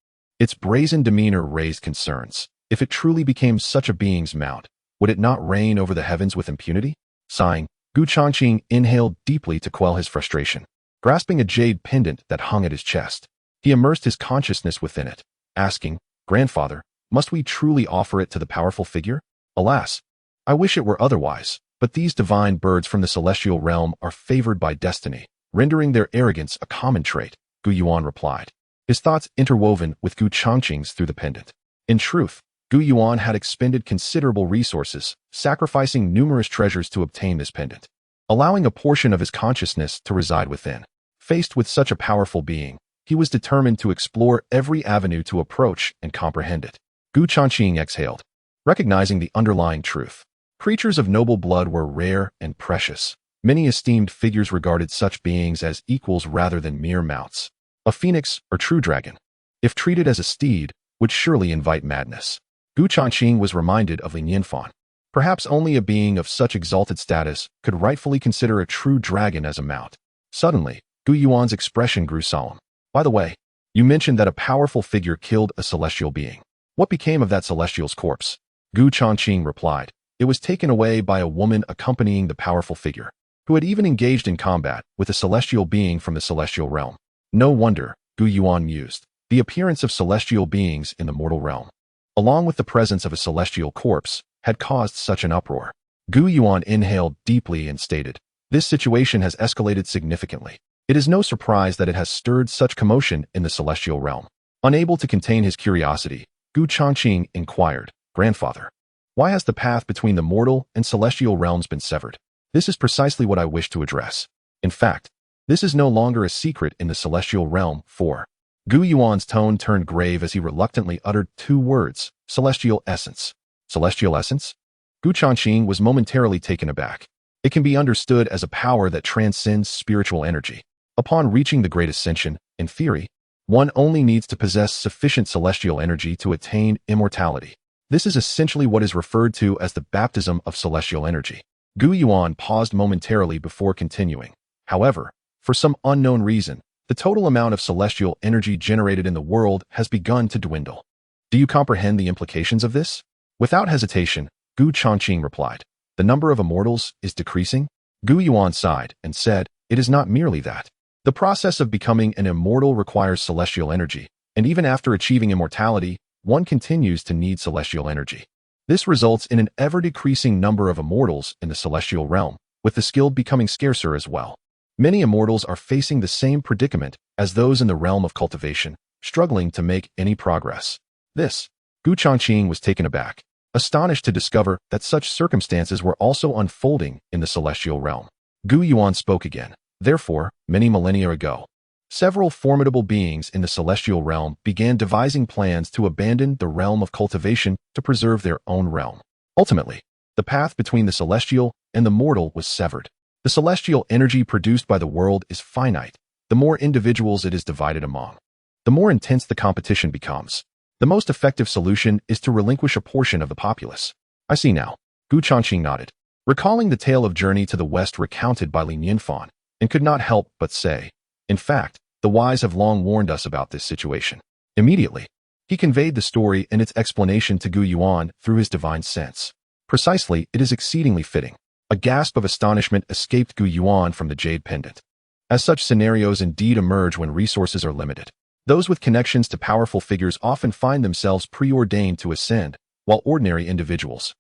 its brazen demeanor raised concerns. If it truly became such a being's mount, would it not reign over the heavens with impunity? Sighing, Gu Changqing inhaled deeply to quell his frustration. Grasping a jade pendant that hung at his chest, he immersed his consciousness within it, asking, "Grandfather, must we truly offer it to the powerful figure? Alas, I wish it were otherwise, but these divine birds from the celestial realm are favored by destiny, rendering their arrogance a common trait," Gu Yuan replied, his thoughts interwoven with Gu Changqing's through the pendant. In truth, Gu Yuan had expended considerable resources, sacrificing numerous treasures to obtain this pendant, allowing a portion of his consciousness to reside within. Faced with such a powerful being, he was determined to explore every avenue to approach and comprehend it. Gu Changqing exhaled, recognizing the underlying truth. Creatures of noble blood were rare and precious. Many esteemed figures regarded such beings as equals rather than mere mounts. A phoenix or true dragon, if treated as a steed, would surely invite madness. Gu Changqing was reminded of Li Nianfan. Perhaps only a being of such exalted status could rightfully consider a true dragon as a mount. Suddenly, Gu Yuan's expression grew solemn. "By the way, You mentioned that a powerful figure killed a celestial being. What became of that celestial's corpse? Gu Changqing replied. It was taken away by a woman accompanying the powerful figure, who had even engaged in combat with a celestial being from the celestial realm. No wonder, Gu Yuan mused, the appearance of celestial beings in the mortal realm, along with the presence of a celestial corpse, had caused such an uproar. Gu Yuan inhaled deeply and stated, this situation has escalated significantly. It is no surprise that it has stirred such commotion in the celestial realm. Unable to contain his curiosity, Gu Changqing inquired, Grandfather, why has the path between the mortal and celestial realms been severed? This is precisely what I wish to address. In fact, this is no longer a secret in the celestial realm, for Gu Yuan's tone turned grave as he reluctantly uttered two words, celestial essence. Celestial essence? Gu Changqing was momentarily taken aback. It can be understood as a power that transcends spiritual energy. Upon reaching the great ascension, in theory, one only needs to possess sufficient celestial energy to attain immortality. This is essentially what is referred to as the baptism of celestial energy. Gu Yuan paused momentarily before continuing. However, for some unknown reason, the total amount of celestial energy generated in the world has begun to dwindle. Do you comprehend the implications of this? Without hesitation, Gu Changqing replied, the number of immortals is decreasing? Gu Yuan sighed and said, it is not merely that. The process of becoming an immortal requires celestial energy, and even after achieving immortality, one continues to need celestial energy. This results in an ever-decreasing number of immortals in the celestial realm, with the skilled becoming scarcer as well. Many immortals are facing the same predicament as those in the realm of cultivation, struggling to make any progress. This, Gu Changqing was taken aback, astonished to discover that such circumstances were also unfolding in the celestial realm. Gu Yuan spoke again. Therefore, many millennia ago, several formidable beings in the celestial realm began devising plans to abandon the realm of cultivation to preserve their own realm. Ultimately, the path between the celestial and the mortal was severed. The celestial energy produced by the world is finite. The more individuals it is divided among, the more intense the competition becomes. The most effective solution is to relinquish a portion of the populace. I see now. Gu Changqing nodded, recalling the tale of journey to the west recounted by Nianfan, and could not help but say, in fact, the wise have long warned us about this situation. Immediately, he conveyed the story and its explanation to Gu Yuan through his divine sense. Precisely, it is exceedingly fitting. A gasp of astonishment escaped Gu Yuan from the jade pendant. As such scenarios indeed emerge when resources are limited. Those with connections to powerful figures often find themselves preordained to ascend, while ordinary individuals,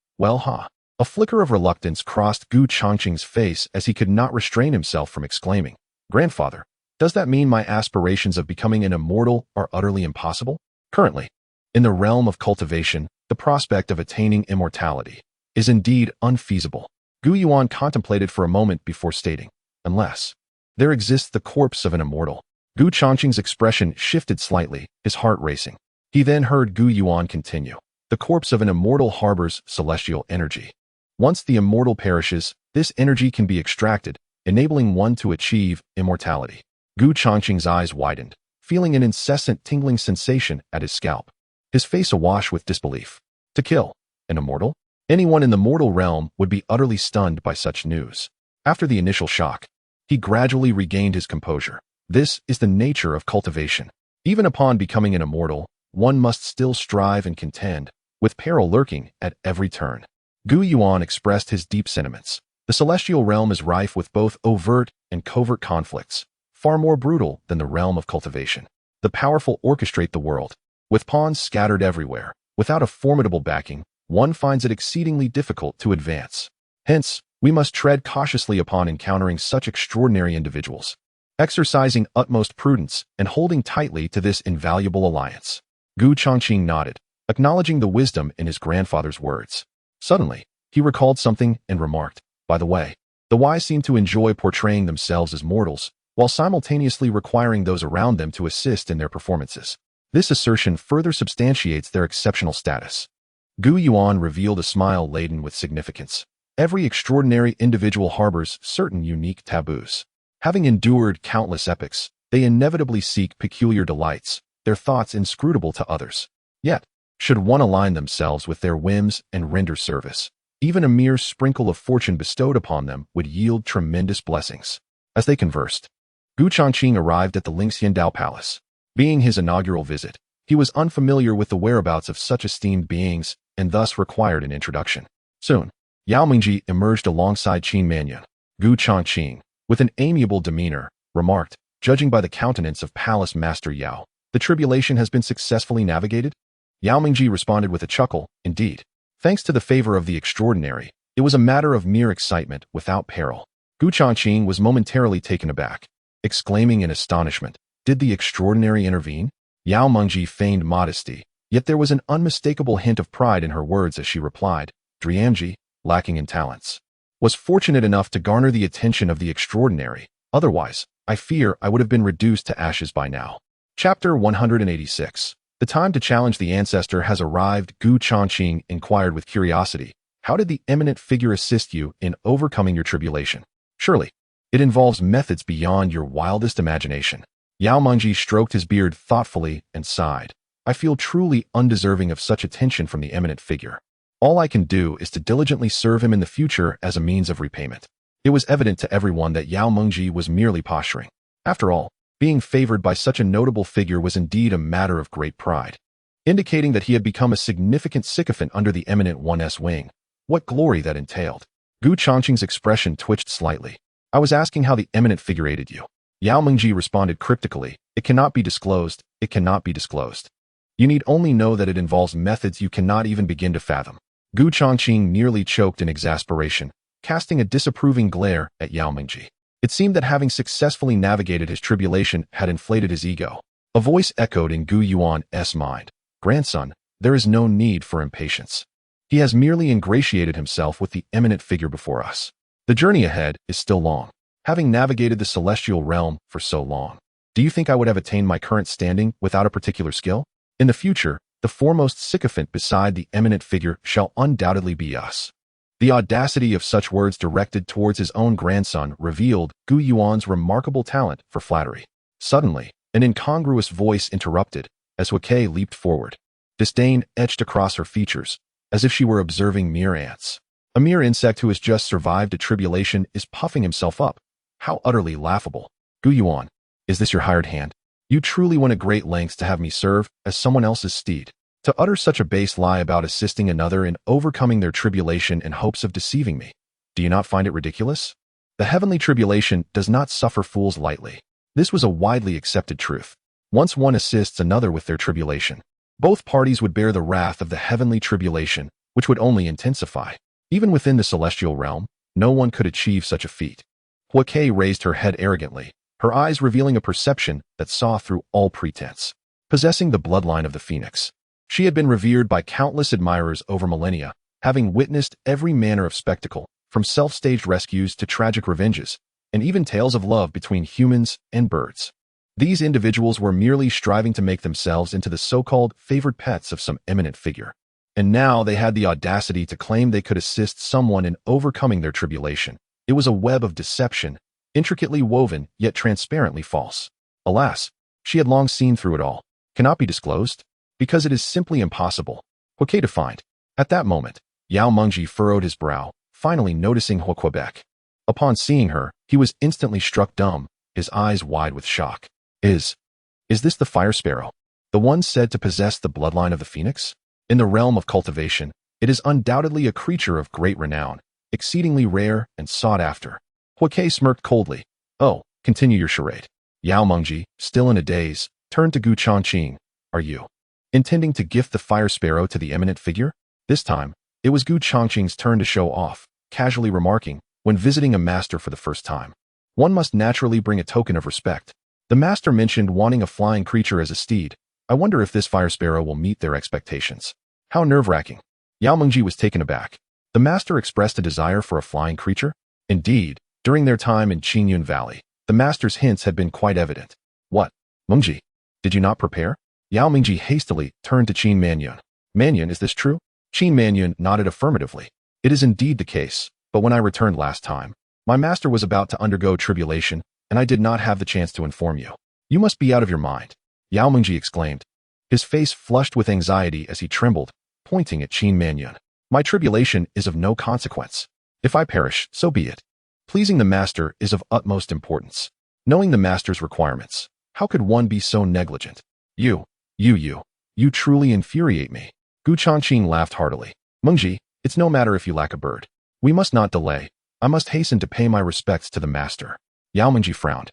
A flicker of reluctance crossed Gu Changqing's face as he could not restrain himself from exclaiming, Grandfather, does that mean my aspirations of becoming an immortal are utterly impossible? Currently, in the realm of cultivation, the prospect of attaining immortality is indeed unfeasible. Gu Yuan contemplated for a moment before stating, unless there exists the corpse of an immortal. Gu Changqing's expression shifted slightly, his heart racing. He then heard Gu Yuan continue, the corpse of an immortal harbors celestial energy. Once the immortal perishes, this energy can be extracted, enabling one to achieve immortality. Gu Changqing's eyes widened, feeling an incessant tingling sensation at his scalp, his face awash with disbelief. To kill an immortal? Anyone in the mortal realm would be utterly stunned by such news. After the initial shock, he gradually regained his composure. This is the nature of cultivation. Even upon becoming an immortal, one must still strive and contend, with peril lurking at every turn. Gu Yuan expressed his deep sentiments. The celestial realm is rife with both overt and covert conflicts, far more brutal than the realm of cultivation. The powerful orchestrate the world, with pawns scattered everywhere. Without a formidable backing, one finds it exceedingly difficult to advance. Hence, we must tread cautiously upon encountering such extraordinary individuals, exercising utmost prudence and holding tightly to this invaluable alliance. Gu Changqing nodded, acknowledging the wisdom in his grandfather's words. Suddenly, he recalled something and remarked, by the way, the wise seem to enjoy portraying themselves as mortals, while simultaneously requiring those around them to assist in their performances. This assertion further substantiates their exceptional status. Gu Yuan revealed a smile laden with significance. Every extraordinary individual harbors certain unique taboos. Having endured countless epochs, they inevitably seek peculiar delights, their thoughts inscrutable to others. Yet, should one align themselves with their whims and render service, even a mere sprinkle of fortune bestowed upon them would yield tremendous blessings. As they conversed, Gu Changqing arrived at the Lingxiandao Palace. Being his inaugural visit, he was unfamiliar with the whereabouts of such esteemed beings and thus required an introduction. Soon, Yao Mingji emerged alongside Qin Manyan. Gu Changqing, with an amiable demeanor, remarked, "Judging by the countenance of Palace Master Yao, the tribulation has been successfully navigated?" Yao Mingji responded with a chuckle, "Indeed. Thanks to the favor of the extraordinary, it was a matter of mere excitement without peril." Gu Changqing was momentarily taken aback, exclaiming in astonishment, "Did the extraordinary intervene?" Yao Mingji feigned modesty, yet there was an unmistakable hint of pride in her words as she replied, "Driamji, lacking in talents, was fortunate enough to garner the attention of the extraordinary. Otherwise, I fear I would have been reduced to ashes by now." Chapter 186. The time to challenge the ancestor has arrived. Gu Changqing inquired with curiosity, "How did the eminent figure assist you in overcoming your tribulation? Surely, it involves methods beyond your wildest imagination." Yao Mingji stroked his beard thoughtfully and sighed, "I feel truly undeserving of such attention from the eminent figure. All I can do is to diligently serve him in the future as a means of repayment." It was evident to everyone that Yao Mingji was merely posturing. After all, being favored by such a notable figure was indeed a matter of great pride, indicating that he had become a significant sycophant under the eminent one's wing. What glory that entailed! Gu Changqing's expression twitched slightly. "I was asking how the eminent figure aided you." Yao Mingji responded cryptically, "It cannot be disclosed, it cannot be disclosed. You need only know that it involves methods you cannot even begin to fathom." Gu Changqing nearly choked in exasperation, casting a disapproving glare at Yao Mingji. It seemed that having successfully navigated his tribulation had inflated his ego. A voice echoed in Gu Yuan's mind, "Grandson, there is no need for impatience. He has merely ingratiated himself with the eminent figure before us. The journey ahead is still long. Having navigated the celestial realm for so long, do you think I would have attained my current standing without a particular skill? In the future, the foremost sycophant beside the eminent figure shall undoubtedly be us." The audacity of such words directed towards his own grandson revealed Gu Yuan's remarkable talent for flattery. Suddenly, an incongruous voice interrupted as Huake leaped forward. Disdain etched across her features, as if she were observing mere ants. A mere insect who has just survived a tribulation is puffing himself up. How utterly laughable. "Gu Yuan, is this your hired hand? You truly went at great lengths to have me serve as someone else's steed. To utter such a base lie about assisting another in overcoming their tribulation in hopes of deceiving me. Do you not find it ridiculous? The heavenly tribulation does not suffer fools lightly." This was a widely accepted truth. Once one assists another with their tribulation, both parties would bear the wrath of the heavenly tribulation, which would only intensify. Even within the celestial realm, no one could achieve such a feat. Huake raised her head arrogantly, her eyes revealing a perception that saw through all pretense. Possessing the bloodline of the phoenix, she had been revered by countless admirers over millennia, having witnessed every manner of spectacle, from self-staged rescues to tragic revenges, and even tales of love between humans and birds. These individuals were merely striving to make themselves into the so-called favored pets of some eminent figure. And now they had the audacity to claim they could assist someone in overcoming their tribulation. It was a web of deception, intricately woven yet transparently false. Alas, she had long seen through it all. "Cannot be disclosed? Because it is simply impossible." Huake defined. At that moment, Yao Mingji furrowed his brow, finally noticing Huaquebec. Upon seeing her, he was instantly struck dumb, his eyes wide with shock. Is this the fire sparrow? The one said to possess the bloodline of the phoenix? In the realm of cultivation, it is undoubtedly a creature of great renown, exceedingly rare and sought after. Huake smirked coldly. "Oh, continue your charade." Yao Mingji, still in a daze, turned to Gu Changqing. "Are you intending to gift the fire sparrow to the eminent figure?" This time, it was Gu Changqing's turn to show off, casually remarking, "When visiting a master for the first time, one must naturally bring a token of respect. The master mentioned wanting a flying creature as a steed. I wonder if this fire sparrow will meet their expectations." How nerve-wracking. Yao Mingji was taken aback. The master expressed a desire for a flying creature? Indeed, during their time in Qingyun Valley, the master's hints had been quite evident. "What? Mingji, did you not prepare?" Yao Mingji hastily turned to Qin Manyan. "Manyan, is this true?" Qin Manyan nodded affirmatively. "It is indeed the case, but when I returned last time, my master was about to undergo tribulation, and I did not have the chance to inform you." "You must be out of your mind," Yao Mingji exclaimed. His face flushed with anxiety as he trembled, pointing at Qin Manyan. "My tribulation is of no consequence. If I perish, so be it. Pleasing the master is of utmost importance. Knowing the master's requirements, how could one be so negligent?" You, you truly infuriate me. Gu Changqing laughed heartily. Mengji, it's no matter if you lack a bird. We must not delay. I must hasten to pay my respects to the master. Yao Mengji frowned,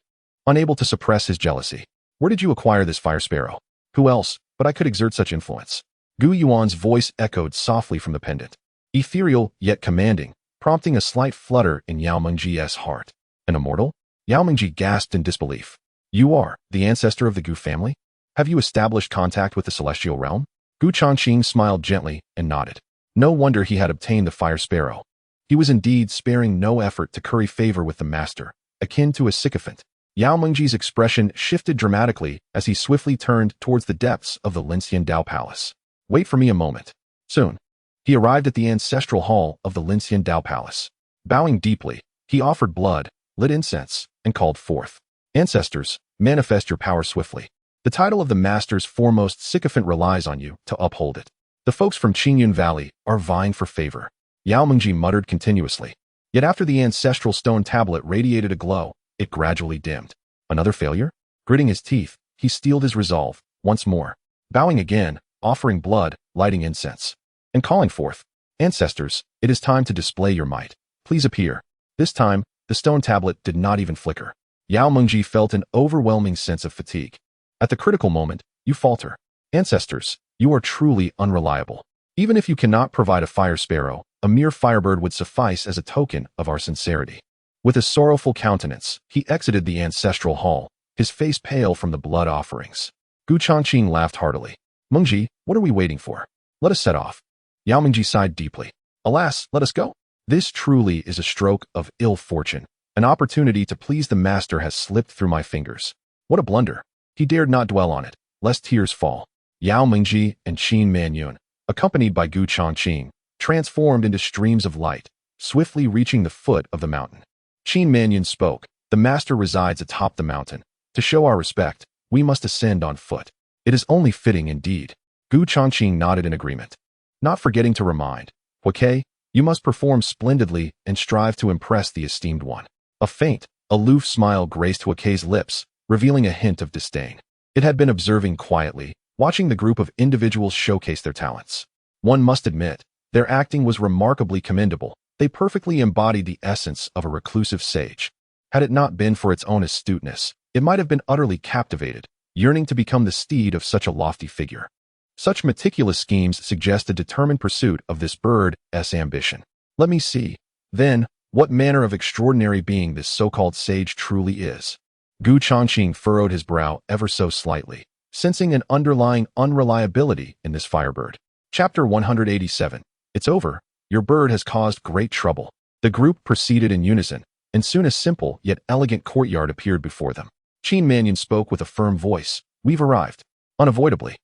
unable to suppress his jealousy. Where did you acquire this fire sparrow? Who else but I could exert such influence? Gu Yuan's voice echoed softly from the pendant, ethereal yet commanding, prompting a slight flutter in Yao Mengji's heart. An immortal? Yao Mengji gasped in disbelief. You are the ancestor of the Gu family? Have you established contact with the celestial realm? Gu Changqing smiled gently and nodded. No wonder he had obtained the fire sparrow. He was indeed sparing no effort to curry favor with the master, akin to a sycophant. Yao Mengji's expression shifted dramatically as he swiftly turned towards the depths of the Linxian Dao Palace. Wait for me a moment. Soon. He arrived at the ancestral hall of the Linxian Dao Palace. Bowing deeply, he offered blood, lit incense, and called forth. Ancestors, manifest your power swiftly. The title of the master's foremost sycophant relies on you to uphold it. The folks from Qingyun Valley are vying for favor. Yao Mengji muttered continuously. Yet after the ancestral stone tablet radiated a glow, it gradually dimmed. Another failure? Gritting his teeth, he steeled his resolve, once more. Bowing again, offering blood, lighting incense, and calling forth. Ancestors, it is time to display your might. Please appear. This time, the stone tablet did not even flicker. Yao Mengji felt an overwhelming sense of fatigue. At the critical moment, you falter. Ancestors, you are truly unreliable. Even if you cannot provide a fire sparrow, a mere firebird would suffice as a token of our sincerity. With a sorrowful countenance, he exited the ancestral hall, his face pale from the blood offerings. Gu Changqing laughed heartily. Mengji, what are we waiting for? Let us set off. Yao Mengji sighed deeply. Alas, let us go. This truly is a stroke of ill fortune. An opportunity to please the master has slipped through my fingers. What a blunder. He dared not dwell on it, lest tears fall. Yao Mengji and Qin Manyun, accompanied by Gu Changqing, transformed into streams of light, swiftly reaching the foot of the mountain. Qin Manyun spoke. The master resides atop the mountain. To show our respect, we must ascend on foot. It is only fitting indeed. Gu Changqing nodded in agreement. Not forgetting to remind, Huike, you must perform splendidly and strive to impress the esteemed one. A faint, aloof smile graced Huike's lips, revealing a hint of disdain. It had been observing quietly, watching the group of individuals showcase their talents. One must admit, their acting was remarkably commendable. They perfectly embodied the essence of a reclusive sage. Had it not been for its own astuteness, it might have been utterly captivated, yearning to become the steed of such a lofty figure. Such meticulous schemes suggest a determined pursuit of this bird's ambition. Let me see, then, what manner of extraordinary being this so-called sage truly is. Gu Changqing furrowed his brow ever so slightly, sensing an underlying unreliability in this firebird. Chapter 187. It's over. Your bird has caused great trouble. The group proceeded in unison, and soon a simple yet elegant courtyard appeared before them. Qin Manyun spoke with a firm voice. We've arrived. Unavoidably.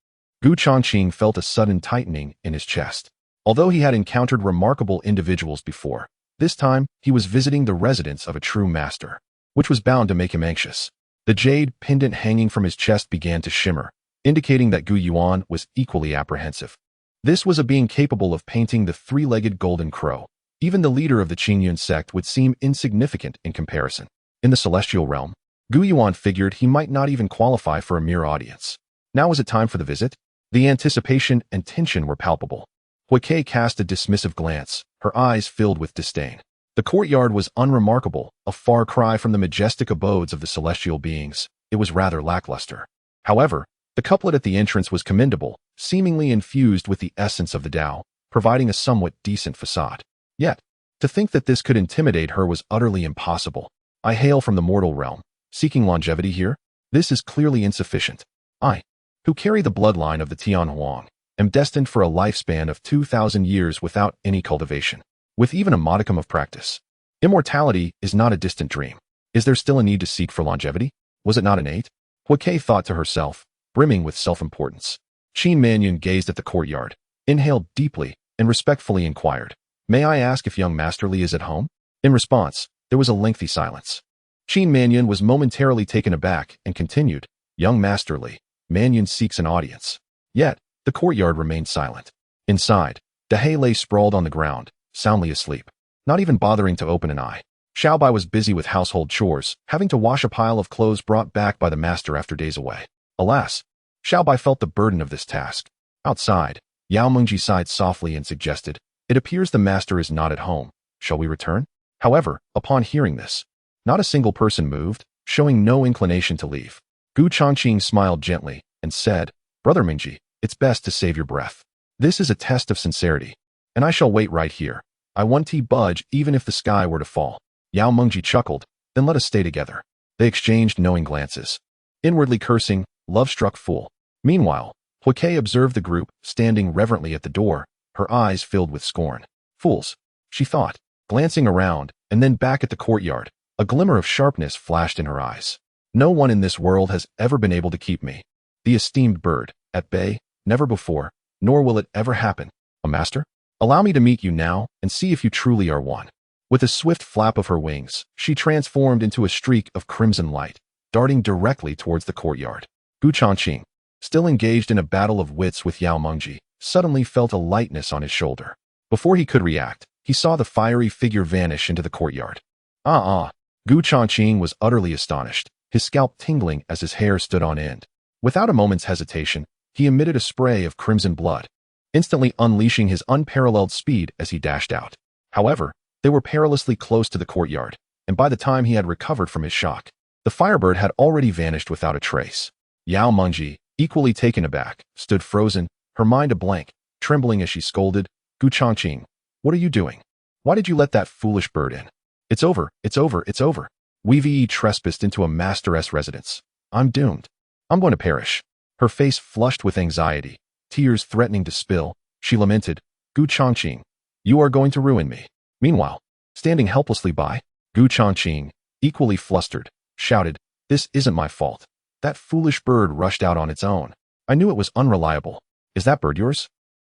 Gu Changqing felt a sudden tightening in his chest. Although he had encountered remarkable individuals before, this time he was visiting the residence of a true master, which was bound to make him anxious. The jade pendant hanging from his chest began to shimmer, indicating that Gu Yuan was equally apprehensive. This was a being capable of painting the three-legged golden crow. Even the leader of the Qingyun sect would seem insignificant in comparison. In the celestial realm, Gu Yuan figured he might not even qualify for a mere audience. Now was it time for the visit? The anticipation and tension were palpable. Huike cast a dismissive glance, her eyes filled with disdain. The courtyard was unremarkable, a far cry from the majestic abodes of the celestial beings. It was rather lackluster. However, the couplet at the entrance was commendable, seemingly infused with the essence of the Tao, providing a somewhat decent facade. Yet, to think that this could intimidate her was utterly impossible. I hail from the mortal realm. Seeking longevity here? This is clearly insufficient. I, who carry the bloodline of the Tianhuang, am destined for a lifespan of 2,000 years without any cultivation, with even a modicum of practice. Immortality is not a distant dream. Is there still a need to seek for longevity? Was it not innate? Huike thought to herself, brimming with self-importance. Qin Manyun gazed at the courtyard, inhaled deeply, and respectfully inquired, May I ask if young Master Li is at home? In response, there was a lengthy silence. Qin Manyun was momentarily taken aback and continued, Young Master Li, Manyun seeks an audience. Yet, the courtyard remained silent. Inside, Dahe lay sprawled on the ground, soundly asleep, not even bothering to open an eye. Xiaobai was busy with household chores, having to wash a pile of clothes brought back by the master after days away. Alas, Xiao Bai felt the burden of this task. Outside, Yao Mengji sighed softly and suggested, "It appears the master is not at home. Shall we return?" However, upon hearing this, not a single person moved, showing no inclination to leave. Gu Changqing smiled gently and said, "Brother Mingji, it's best to save your breath. This is a test of sincerity, and I shall wait right here. I won't budge even if the sky were to fall." Yao Mengji chuckled, "Then let us stay together." They exchanged knowing glances. Inwardly cursing, love-struck fool. Meanwhile, Huike observed the group standing reverently at the door, her eyes filled with scorn. "Fools," she thought, glancing around and then back at the courtyard. A glimmer of sharpness flashed in her eyes. "No one in this world has ever been able to keep me, the esteemed bird, at bay, never before, nor will it ever happen. A master? Allow me to meet you now and see if you truly are one." With a swift flap of her wings, she transformed into a streak of crimson light, darting directly towards the courtyard. Gu Changqing, still engaged in a battle of wits with Yao Mengji, suddenly felt a lightness on his shoulder. Before he could react, he saw the fiery figure vanish into the courtyard. Gu Changqing was utterly astonished, his scalp tingling as his hair stood on end. Without a moment's hesitation, he emitted a spray of crimson blood, instantly unleashing his unparalleled speed as he dashed out. However, they were perilously close to the courtyard, and by the time he had recovered from his shock, the firebird had already vanished without a trace. Yao Mengji, equally taken aback, stood frozen, her mind a blank, trembling as she scolded, "Gu Changqing, what are you doing? Why did you let that foolish bird in? It's over, it's over, it's over. We've trespassed into a master's residence. I'm doomed. I'm going to perish." Her face flushed with anxiety, tears threatening to spill, she lamented, "Gu Changqing, you are going to ruin me." Meanwhile, standing helplessly by, Gu Changqing, equally flustered, shouted, "This isn't my fault. That foolish bird rushed out on its own. I knew it was unreliable. Is that bird yours?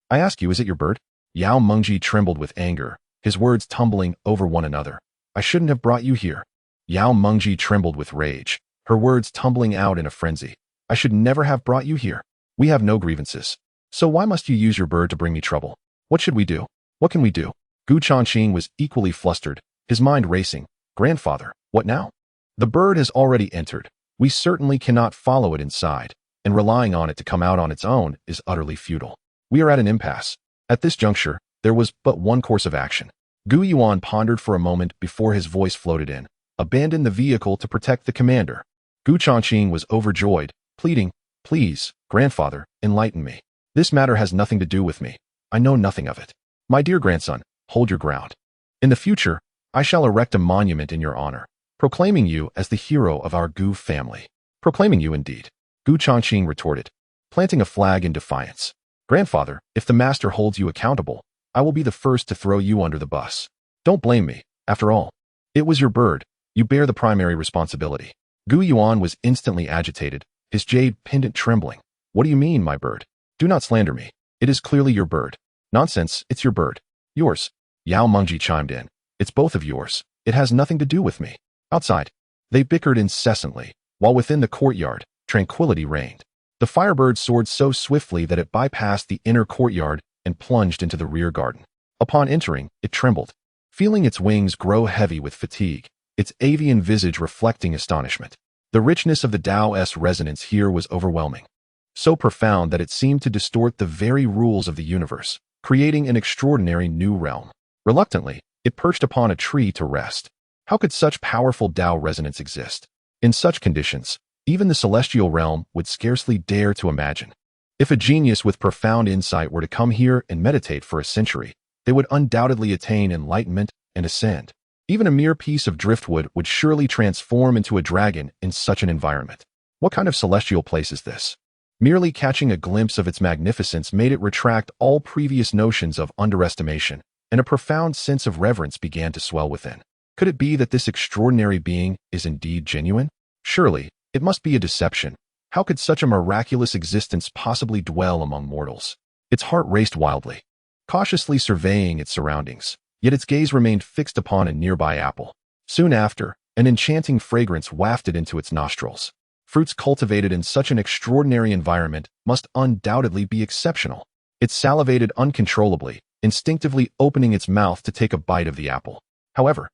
I ask you, is it your bird?" Yao Mengji trembled with anger, his words tumbling over one another. "I shouldn't have brought you here." Yao Mengji trembled with rage, her words tumbling out in a frenzy. "I should never have brought you here. We have no grievances. So why must you use your bird to bring me trouble? What should we do? What can we do?" Gu Changqing was equally flustered, his mind racing. "Grandfather, what now? The bird has already entered. We certainly cannot follow it inside, and relying on it to come out on its own is utterly futile. We are at an impasse." At this juncture, there was but one course of action. Gu Yuan pondered for a moment before his voice floated in. "Abandon the vehicle to protect the commander." Gu Changqing was overjoyed, pleading, "Please, grandfather, enlighten me. This matter has nothing to do with me. I know nothing of it. My dear grandson, hold your ground. In the future, I shall erect a monument in your honor, proclaiming you as the hero of our Gu family." "Proclaiming you indeed," Gu Changqing retorted, planting a flag in defiance. "Grandfather, if the master holds you accountable, I will be the first to throw you under the bus. Don't blame me. After all, it was your bird. You bear the primary responsibility." Gu Yuan was instantly agitated, his jade pendant trembling. "What do you mean, my bird? Do not slander me. It is clearly your bird." "Nonsense, it's your bird." "Yours." Yao Mengji chimed in. "It's both of yours. It has nothing to do with me." Outside, they bickered incessantly, while within the courtyard, tranquility reigned. The firebird soared so swiftly that it bypassed the inner courtyard and plunged into the rear garden. Upon entering, it trembled, feeling its wings grow heavy with fatigue, its avian visage reflecting astonishment. The richness of the Tao's resonance here was overwhelming, so profound that it seemed to distort the very rules of the universe, creating an extraordinary new realm. Reluctantly, it perched upon a tree to rest. How could such powerful Tao resonance exist? In such conditions, even the celestial realm would scarcely dare to imagine. If a genius with profound insight were to come here and meditate for a century, they would undoubtedly attain enlightenment and ascend. Even a mere piece of driftwood would surely transform into a dragon in such an environment. What kind of celestial place is this? Merely catching a glimpse of its magnificence made it retract all previous notions of underestimation, and a profound sense of reverence began to swell within. Could it be that this extraordinary being is indeed genuine? Surely, it must be a deception. How could such a miraculous existence possibly dwell among mortals? Its heart raced wildly, cautiously surveying its surroundings, yet its gaze remained fixed upon a nearby apple. Soon after, an enchanting fragrance wafted into its nostrils. Fruits cultivated in such an extraordinary environment must undoubtedly be exceptional. It salivated uncontrollably, instinctively opening its mouth to take a bite of the apple. However,